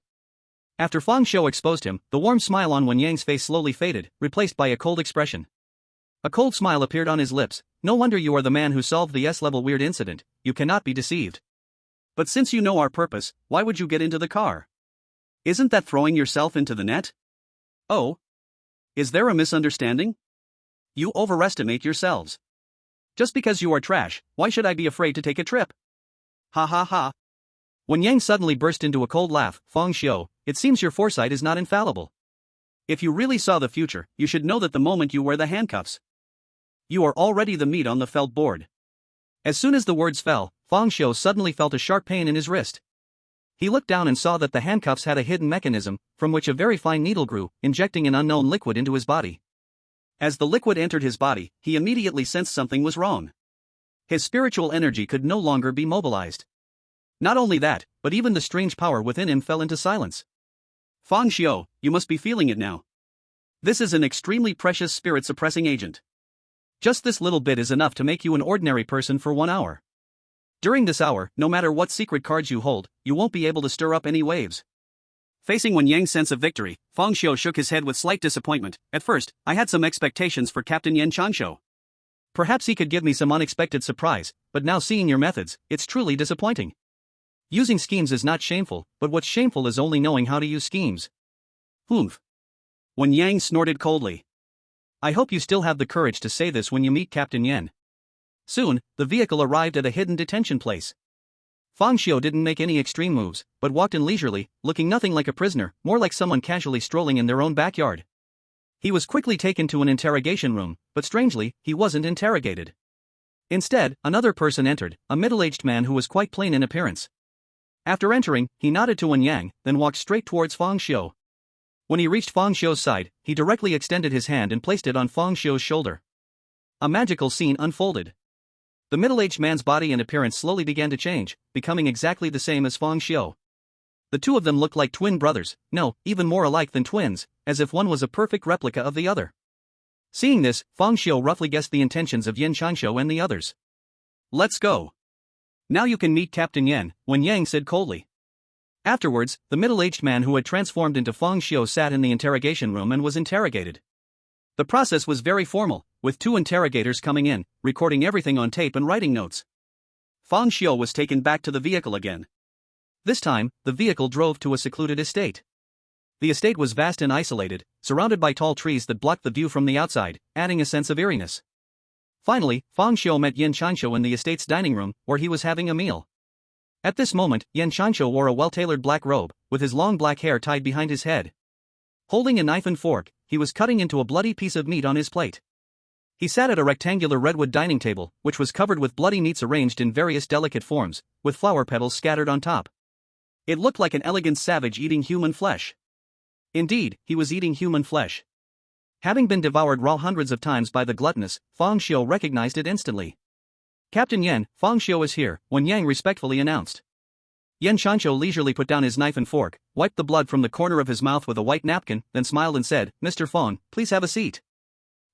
After Fang Xiu exposed him, the warm smile on Wen Yang's face slowly faded, replaced by a cold expression. A cold smile appeared on his lips. No wonder you are the man who solved the S-level weird incident, you cannot be deceived. But since you know our purpose, why would you get into the car? Isn't that throwing yourself into the net? Oh? Is there a misunderstanding? You overestimate yourselves. Just because you are trash, why should I be afraid to take a trip? Ha ha ha. When Yang suddenly burst into a cold laugh, Fang Xiu, it seems your foresight is not infallible. If you really saw the future, you should know that the moment you wear the handcuffs, you are already the meat on the felt board. As soon as the words fell, Fang Xiu suddenly felt a sharp pain in his wrist. He looked down and saw that the handcuffs had a hidden mechanism, from which a very fine needle grew, injecting an unknown liquid into his body. As the liquid entered his body, he immediately sensed something was wrong. His spiritual energy could no longer be mobilized. Not only that, but even the strange power within him fell into silence. Fang Xiu, you must be feeling it now. This is an extremely precious spirit-suppressing agent. Just this little bit is enough to make you an ordinary person for 1 hour. During this hour, no matter what secret cards you hold, you won't be able to stir up any waves. Facing Wen Yang's sense of victory, Fang Xiu shook his head with slight disappointment. At first, I had some expectations for Captain Yan Changshu. Perhaps he could give me some unexpected surprise, but now seeing your methods, it's truly disappointing. Using schemes is not shameful, but what's shameful is only knowing how to use schemes. Humph. Wen Yang snorted coldly. I hope you still have the courage to say this when you meet Captain Yan. Soon, the vehicle arrived at a hidden detention place. Fang Xiu didn't make any extreme moves, but walked in leisurely, looking nothing like a prisoner, more like someone casually strolling in their own backyard. He was quickly taken to an interrogation room, but strangely, he wasn't interrogated. Instead, another person entered, a middle-aged man who was quite plain in appearance. After entering, he nodded to Wen Yang, then walked straight towards Fang Xiu. When he reached Fang Xiu's side, he directly extended his hand and placed it on Fang Xiu's shoulder. A magical scene unfolded. The middle-aged man's body and appearance slowly began to change, becoming exactly the same as Fang Xiu. The two of them looked like twin brothers, no, even more alike than twins, as if one was a perfect replica of the other. Seeing this, Fang Xiu roughly guessed the intentions of Yan Changshu and the others. Let's go. Now you can meet Captain Yan, Wen Yang said coldly. Afterwards, the middle-aged man who had transformed into Fang Xiu sat in the interrogation room and was interrogated. The process was very formal, with 2 interrogators coming in, recording everything on tape and writing notes. Fang Xiu was taken back to the vehicle again. This time, the vehicle drove to a secluded estate. The estate was vast and isolated, surrounded by tall trees that blocked the view from the outside, adding a sense of eeriness. Finally, Fang Xiu met Yan Changshu in the estate's dining room, where he was having a meal. At this moment, Yan Changshu wore a well-tailored black robe, with his long black hair tied behind his head. Holding a knife and fork, he was cutting into a bloody piece of meat on his plate. He sat at a rectangular redwood dining table, which was covered with bloody meats arranged in various delicate forms, with flower petals scattered on top. It looked like an elegant savage eating human flesh. Indeed, he was eating human flesh. Having been devoured raw hundreds of times by the gluttonous, Fang Xiu recognized it instantly. Captain Yan, Fang Xiu is here, Wen Yang respectfully announced. Yan Changshu leisurely put down his knife and fork, wiped the blood from the corner of his mouth with a white napkin, then smiled and said, Mr. Fang, please have a seat.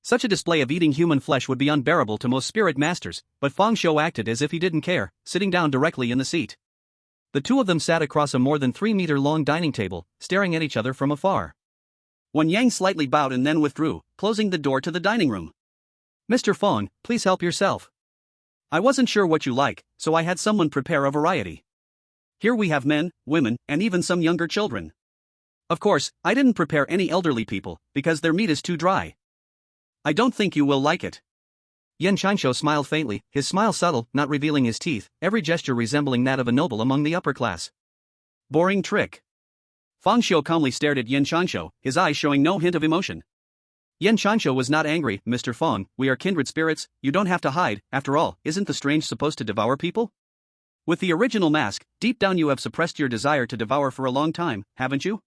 Such a display of eating human flesh would be unbearable to most spirit masters, but Fang Xiu acted as if he didn't care, sitting down directly in the seat. The two of them sat across a more than 3-meter-long dining table, staring at each other from afar. Wen Yang slightly bowed and then withdrew, closing the door to the dining room. Mr. Fang, please help yourself. I wasn't sure what you like, so I had someone prepare a variety. Here we have men, women, and even some younger children. Of course, I didn't prepare any elderly people, because their meat is too dry. I don't think you will like it. Yan Changshu smiled faintly, his smile subtle, not revealing his teeth, every gesture resembling that of a noble among the upper class. Boring trick. Fang Xiu calmly stared at Yan Changshu, his eyes showing no hint of emotion. Yan Changshu was not angry. Mr. Fang, we are kindred spirits, you don't have to hide, after all, isn't the strange supposed to devour people? With the original mask, deep down you have suppressed your desire to devour for a long time, haven't you?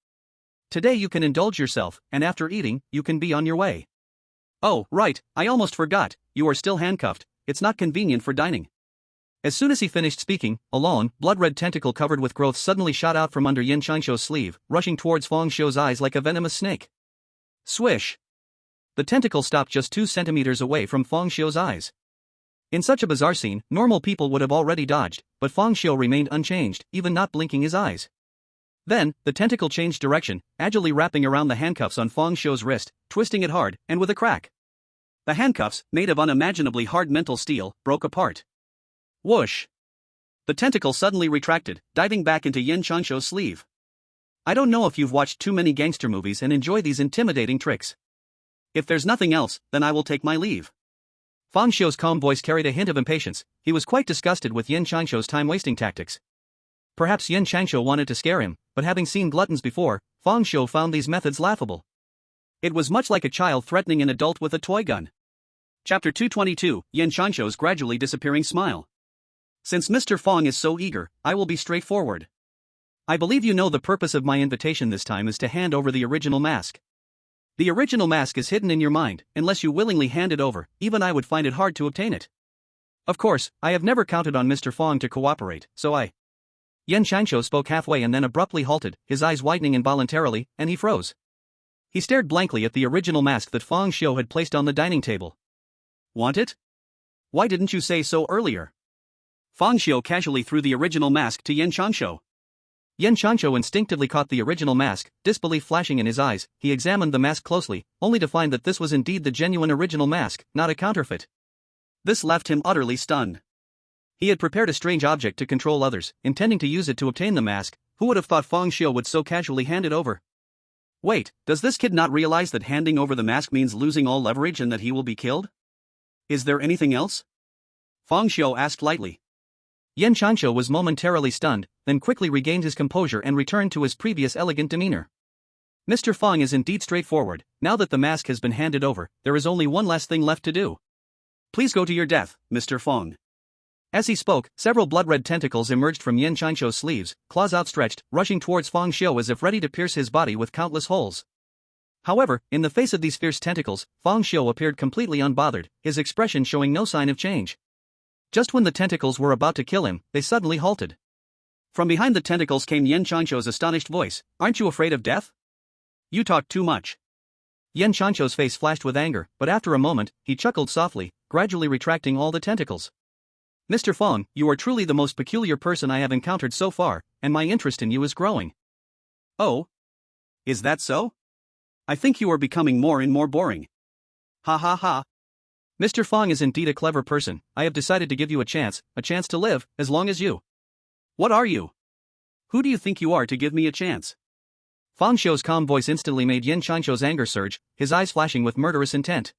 Today you can indulge yourself, and after eating, you can be on your way. Oh, right, I almost forgot, you are still handcuffed, it's not convenient for dining. As soon as he finished speaking, a long, blood-red tentacle covered with growth suddenly shot out from under Yan Changshu's sleeve, rushing towards Fang Xiu's eyes like a venomous snake. Swish! The tentacle stopped just 2 centimeters away from Fang Xiu's eyes. In such a bizarre scene, normal people would have already dodged, but Fang Xiu remained unchanged, even not blinking his eyes. Then, the tentacle changed direction, agilely wrapping around the handcuffs on Fang Xiu's wrist, twisting it hard, and with a crack. The handcuffs, made of unimaginably hard mental steel, broke apart. Whoosh! The tentacle suddenly retracted, diving back into Yan Changshu's sleeve. I don't know if you've watched too many gangster movies and enjoy these intimidating tricks. If there's nothing else, then I will take my leave. Fang Xiu's calm voice carried a hint of impatience. He was quite disgusted with Yan Changshu's time-wasting tactics. Perhaps Yan Changshu wanted to scare him, but having seen gluttons before, Fang Xiu found these methods laughable. It was much like a child threatening an adult with a toy gun. Chapter 222, Yan Changshu's gradually disappearing smile. Since Mr. Fang is so eager, I will be straightforward. I believe you know the purpose of my invitation this time is to hand over the original mask. The original mask is hidden in your mind, unless you willingly hand it over, even I would find it hard to obtain it. Of course, I have never counted on Mr. Fang to cooperate, so Yan Changshu spoke halfway and then abruptly halted, his eyes widening involuntarily, and he froze. He stared blankly at the original mask that Fang Xiu had placed on the dining table. Want it? Why didn't you say so earlier? Fang Xiu casually threw the original mask to Yan Changshu. Yan Changshu instinctively caught the original mask, disbelief flashing in his eyes. He examined the mask closely, only to find that this was indeed the genuine original mask, not a counterfeit. This left him utterly stunned. He had prepared a strange object to control others, intending to use it to obtain the mask. Who would have thought Fang Xiu would so casually hand it over? Wait, does this kid not realize that handing over the mask means losing all leverage and that he will be killed? Is there anything else? Fang Xiu asked lightly. Yan Changshu was momentarily stunned, then quickly regained his composure and returned to his previous elegant demeanor. Mr. Fang is indeed straightforward. Now that the mask has been handed over, there is only one last thing left to do. Please go to your death, Mr. Fang. As he spoke, several blood-red tentacles emerged from Yan Changshu's sleeves, claws outstretched, rushing towards Fang Xiu as if ready to pierce his body with countless holes. However, in the face of these fierce tentacles, Fang Xiu appeared completely unbothered, his expression showing no sign of change. Just when the tentacles were about to kill him, they suddenly halted. From behind the tentacles came Yan Changshu's astonished voice. Aren't you afraid of death? You talk too much. Yan Changshu's face flashed with anger, but after a moment, he chuckled softly, gradually retracting all the tentacles. Mr. Fang, you are truly the most peculiar person I have encountered so far, and my interest in you is growing. Oh? Is that so? I think you are becoming more and more boring. Ha ha ha. Mr. Fang is indeed a clever person. I have decided to give you a chance to live, as long as you. What are you? Who do you think you are to give me a chance? Fang Xiu's calm voice instantly made Yan Changshu's anger surge, his eyes flashing with murderous intent.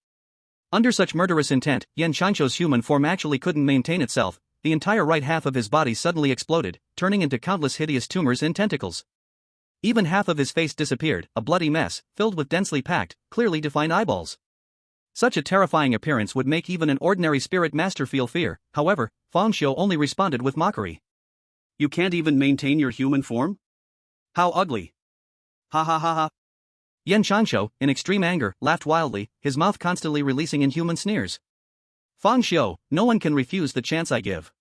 Under such murderous intent, Yan Changshu's human form actually couldn't maintain itself. The entire right half of his body suddenly exploded, turning into countless hideous tumors and tentacles. Even half of his face disappeared, a bloody mess, filled with densely packed, clearly defined eyeballs. Such a terrifying appearance would make even an ordinary spirit master feel fear. However, Fang Xiu only responded with mockery. You can't even maintain your human form? How ugly. Ha ha ha ha. Yan Changshu, in extreme anger, laughed wildly, his mouth constantly releasing inhuman sneers. Fang Xiu, no one can refuse the chance I give.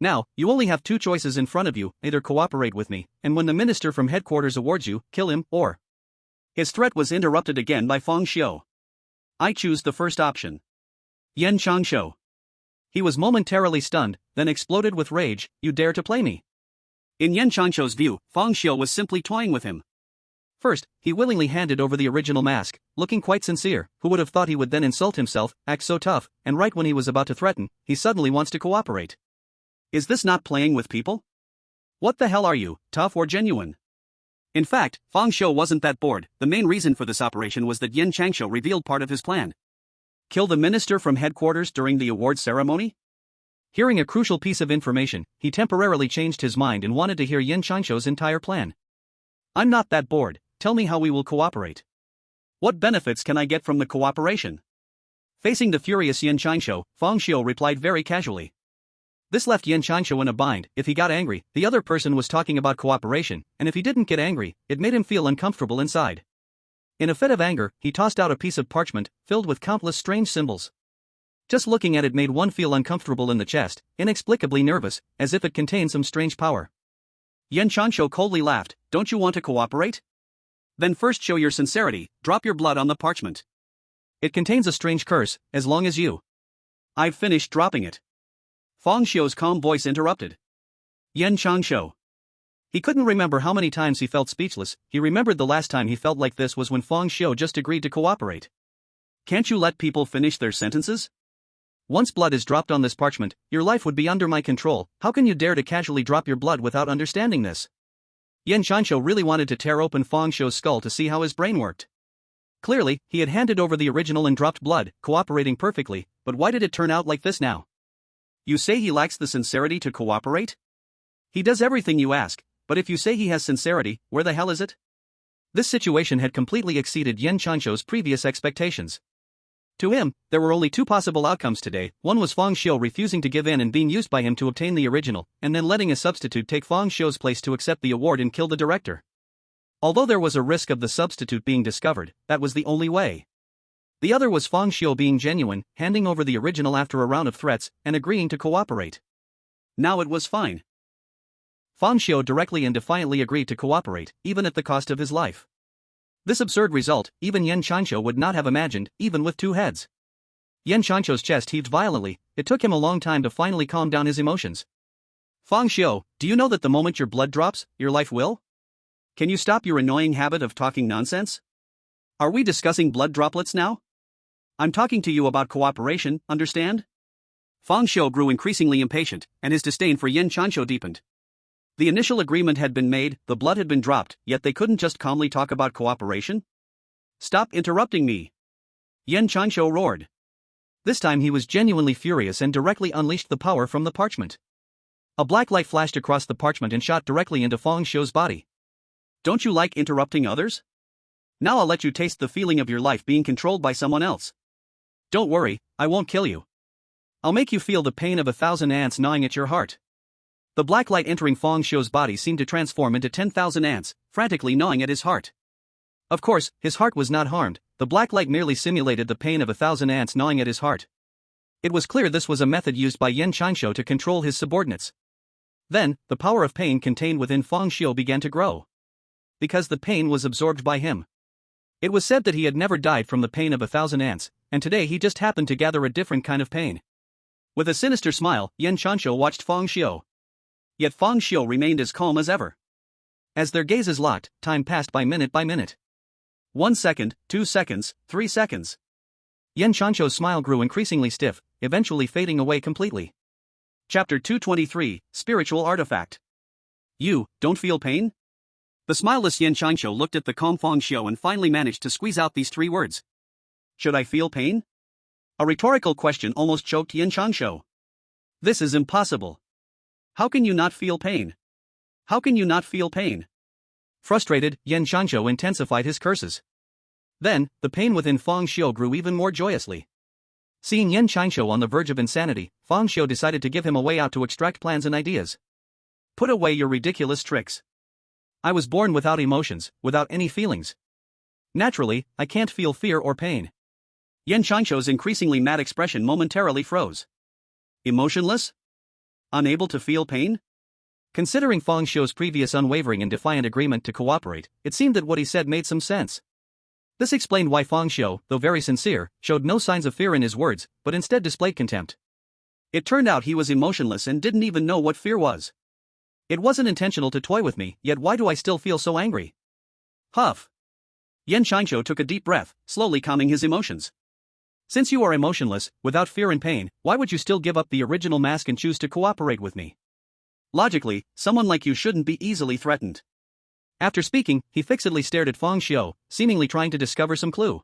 Now, you only have two choices in front of you, either cooperate with me, and when the minister from headquarters awards you, kill him, or... His threat was interrupted again by Fang Xiu. I choose the first option. Yan Changshu. He was momentarily stunned, then exploded with rage. You dare to play me? In Yan Changshu's view, Fang Xiu was simply toying with him. First, he willingly handed over the original mask, looking quite sincere. Who would have thought he would then insult himself, act so tough, and right when he was about to threaten, he suddenly wants to cooperate. Is this not playing with people? What the hell are you, tough or genuine? In fact, Fang Xiu wasn't that bored. The main reason for this operation was that Yan Changshu revealed part of his plan. Kill the minister from headquarters during the award ceremony? Hearing a crucial piece of information, he temporarily changed his mind and wanted to hear Yan Changshu's entire plan. I'm not that bored. Tell me how we will cooperate. What benefits can I get from the cooperation? Facing the furious Yan Changshu, Fang Xiu replied very casually. This left Yan Changshu in a bind. If he got angry, the other person was talking about cooperation, and if he didn't get angry, it made him feel uncomfortable inside. In a fit of anger, he tossed out a piece of parchment, filled with countless strange symbols. Just looking at it made one feel uncomfortable in the chest, inexplicably nervous, as if it contained some strange power. Yan Changshu coldly laughed. Don't you want to cooperate? Then first show your sincerity, drop your blood on the parchment. It contains a strange curse, as long as you. I've finished dropping it. Fang Xiu's calm voice interrupted. Yan Changshu. He couldn't remember how many times he felt speechless. He remembered the last time he felt like this was when Fang Xiu just agreed to cooperate. Can't you let people finish their sentences? Once blood is dropped on this parchment, your life would be under my control. How can you dare to casually drop your blood without understanding this? Yan Changshu really wanted to tear open Fang Xiu's skull to see how his brain worked. Clearly, he had handed over the original and dropped blood, cooperating perfectly, but why did it turn out like this now? You say he lacks the sincerity to cooperate? He does everything you ask, but if you say he has sincerity, where the hell is it? This situation had completely exceeded Yan Changshu's previous expectations. To him, there were only two possible outcomes today. One was Fang Xiu refusing to give in and being used by him to obtain the original, and then letting a substitute take Fang Xiu's place to accept the award and kill the director. Although there was a risk of the substitute being discovered, that was the only way. The other was Fang Xiu being genuine, handing over the original after a round of threats, and agreeing to cooperate. Now it was fine. Fang Xiu directly and defiantly agreed to cooperate, even at the cost of his life. This absurd result, even Yen Chancho would not have imagined, even with two heads. Yen Chancho's chest heaved violently. It took him a long time to finally calm down his emotions. Fang Xiu, do you know that the moment your blood drops, your life will? Can you stop your annoying habit of talking nonsense? Are we discussing blood droplets now? I'm talking to you about cooperation, understand? Fang Xiu grew increasingly impatient, and his disdain for Yen Chancho deepened. The initial agreement had been made, the blood had been dropped, yet they couldn't just calmly talk about cooperation? Stop interrupting me! Yen Chancho roared. This time he was genuinely furious and directly unleashed the power from the parchment. A black light flashed across the parchment and shot directly into Fang Xiu's body. Don't you like interrupting others? Now I'll let you taste the feeling of your life being controlled by someone else. Don't worry, I won't kill you. I'll make you feel the pain of 1,000 ants gnawing at your heart. The black light entering Fang Xiu's body seemed to transform into 10,000 ants, frantically gnawing at his heart. Of course, his heart was not harmed, the black light merely simulated the pain of 1,000 ants gnawing at his heart. It was clear this was a method used by Yen Chancho to control his subordinates. Then, the power of pain contained within Fang Xiu began to grow. Because the pain was absorbed by him. It was said that he had never died from the pain of 1,000 ants, and today he just happened to gather a different kind of pain. With a sinister smile, Yen Chancho watched Fang Xiu. Yet Fang Xiu remained as calm as ever. As their gazes locked, time passed by minute by minute. 1 second, 2 seconds, 3 seconds. Yen Chancho's smile grew increasingly stiff, eventually fading away completely. Chapter 223, Spiritual Artifact. You, don't feel pain? The smileless Yen Chancho looked at the calm Fang Xiu and finally managed to squeeze out these 3 words. Should I feel pain? A rhetorical question almost choked Yen Chancho. This is impossible. How can you not feel pain? How can you not feel pain? Frustrated, Yen Chancho intensified his curses. Then, the pain within Fang Xiu grew even more joyously. Seeing Yen Chancho on the verge of insanity, Fang Xiu decided to give him a way out to extract plans and ideas. Put away your ridiculous tricks. I was born without emotions, without any feelings. Naturally, I can't feel fear or pain. Yen Chancho's increasingly mad expression momentarily froze. Emotionless? Unable to feel pain? Considering Fang Xiu's previous unwavering and defiant agreement to cooperate, it seemed that what he said made some sense. This explained why Fang Xiu, though very sincere, showed no signs of fear in his words, but instead displayed contempt. It turned out he was emotionless and didn't even know what fear was. It wasn't intentional to toy with me, yet why do I still feel so angry? Huff. Yen Chancho took a deep breath, slowly calming his emotions. Since you are emotionless, without fear and pain, why would you still give up the original mask and choose to cooperate with me? Logically, someone like you shouldn't be easily threatened. After speaking, he fixedly stared at Fang Xiu, seemingly trying to discover some clue.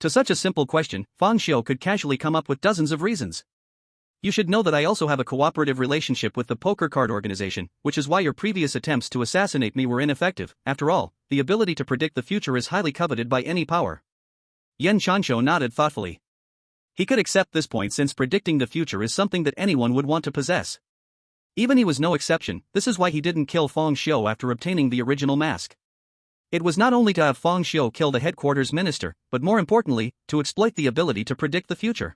To such a simple question, Fang Xiu could casually come up with dozens of reasons. You should know that I also have a cooperative relationship with the poker card organization, which is why your previous attempts to assassinate me were ineffective. After all, the ability to predict the future is highly coveted by any power. Yen Chancho nodded thoughtfully. He could accept this point since predicting the future is something that anyone would want to possess. Even he was no exception. This is why he didn't kill Fang Xiu after obtaining the original mask. It was not only to have Fang Xiu kill the headquarters minister, but more importantly, to exploit the ability to predict the future.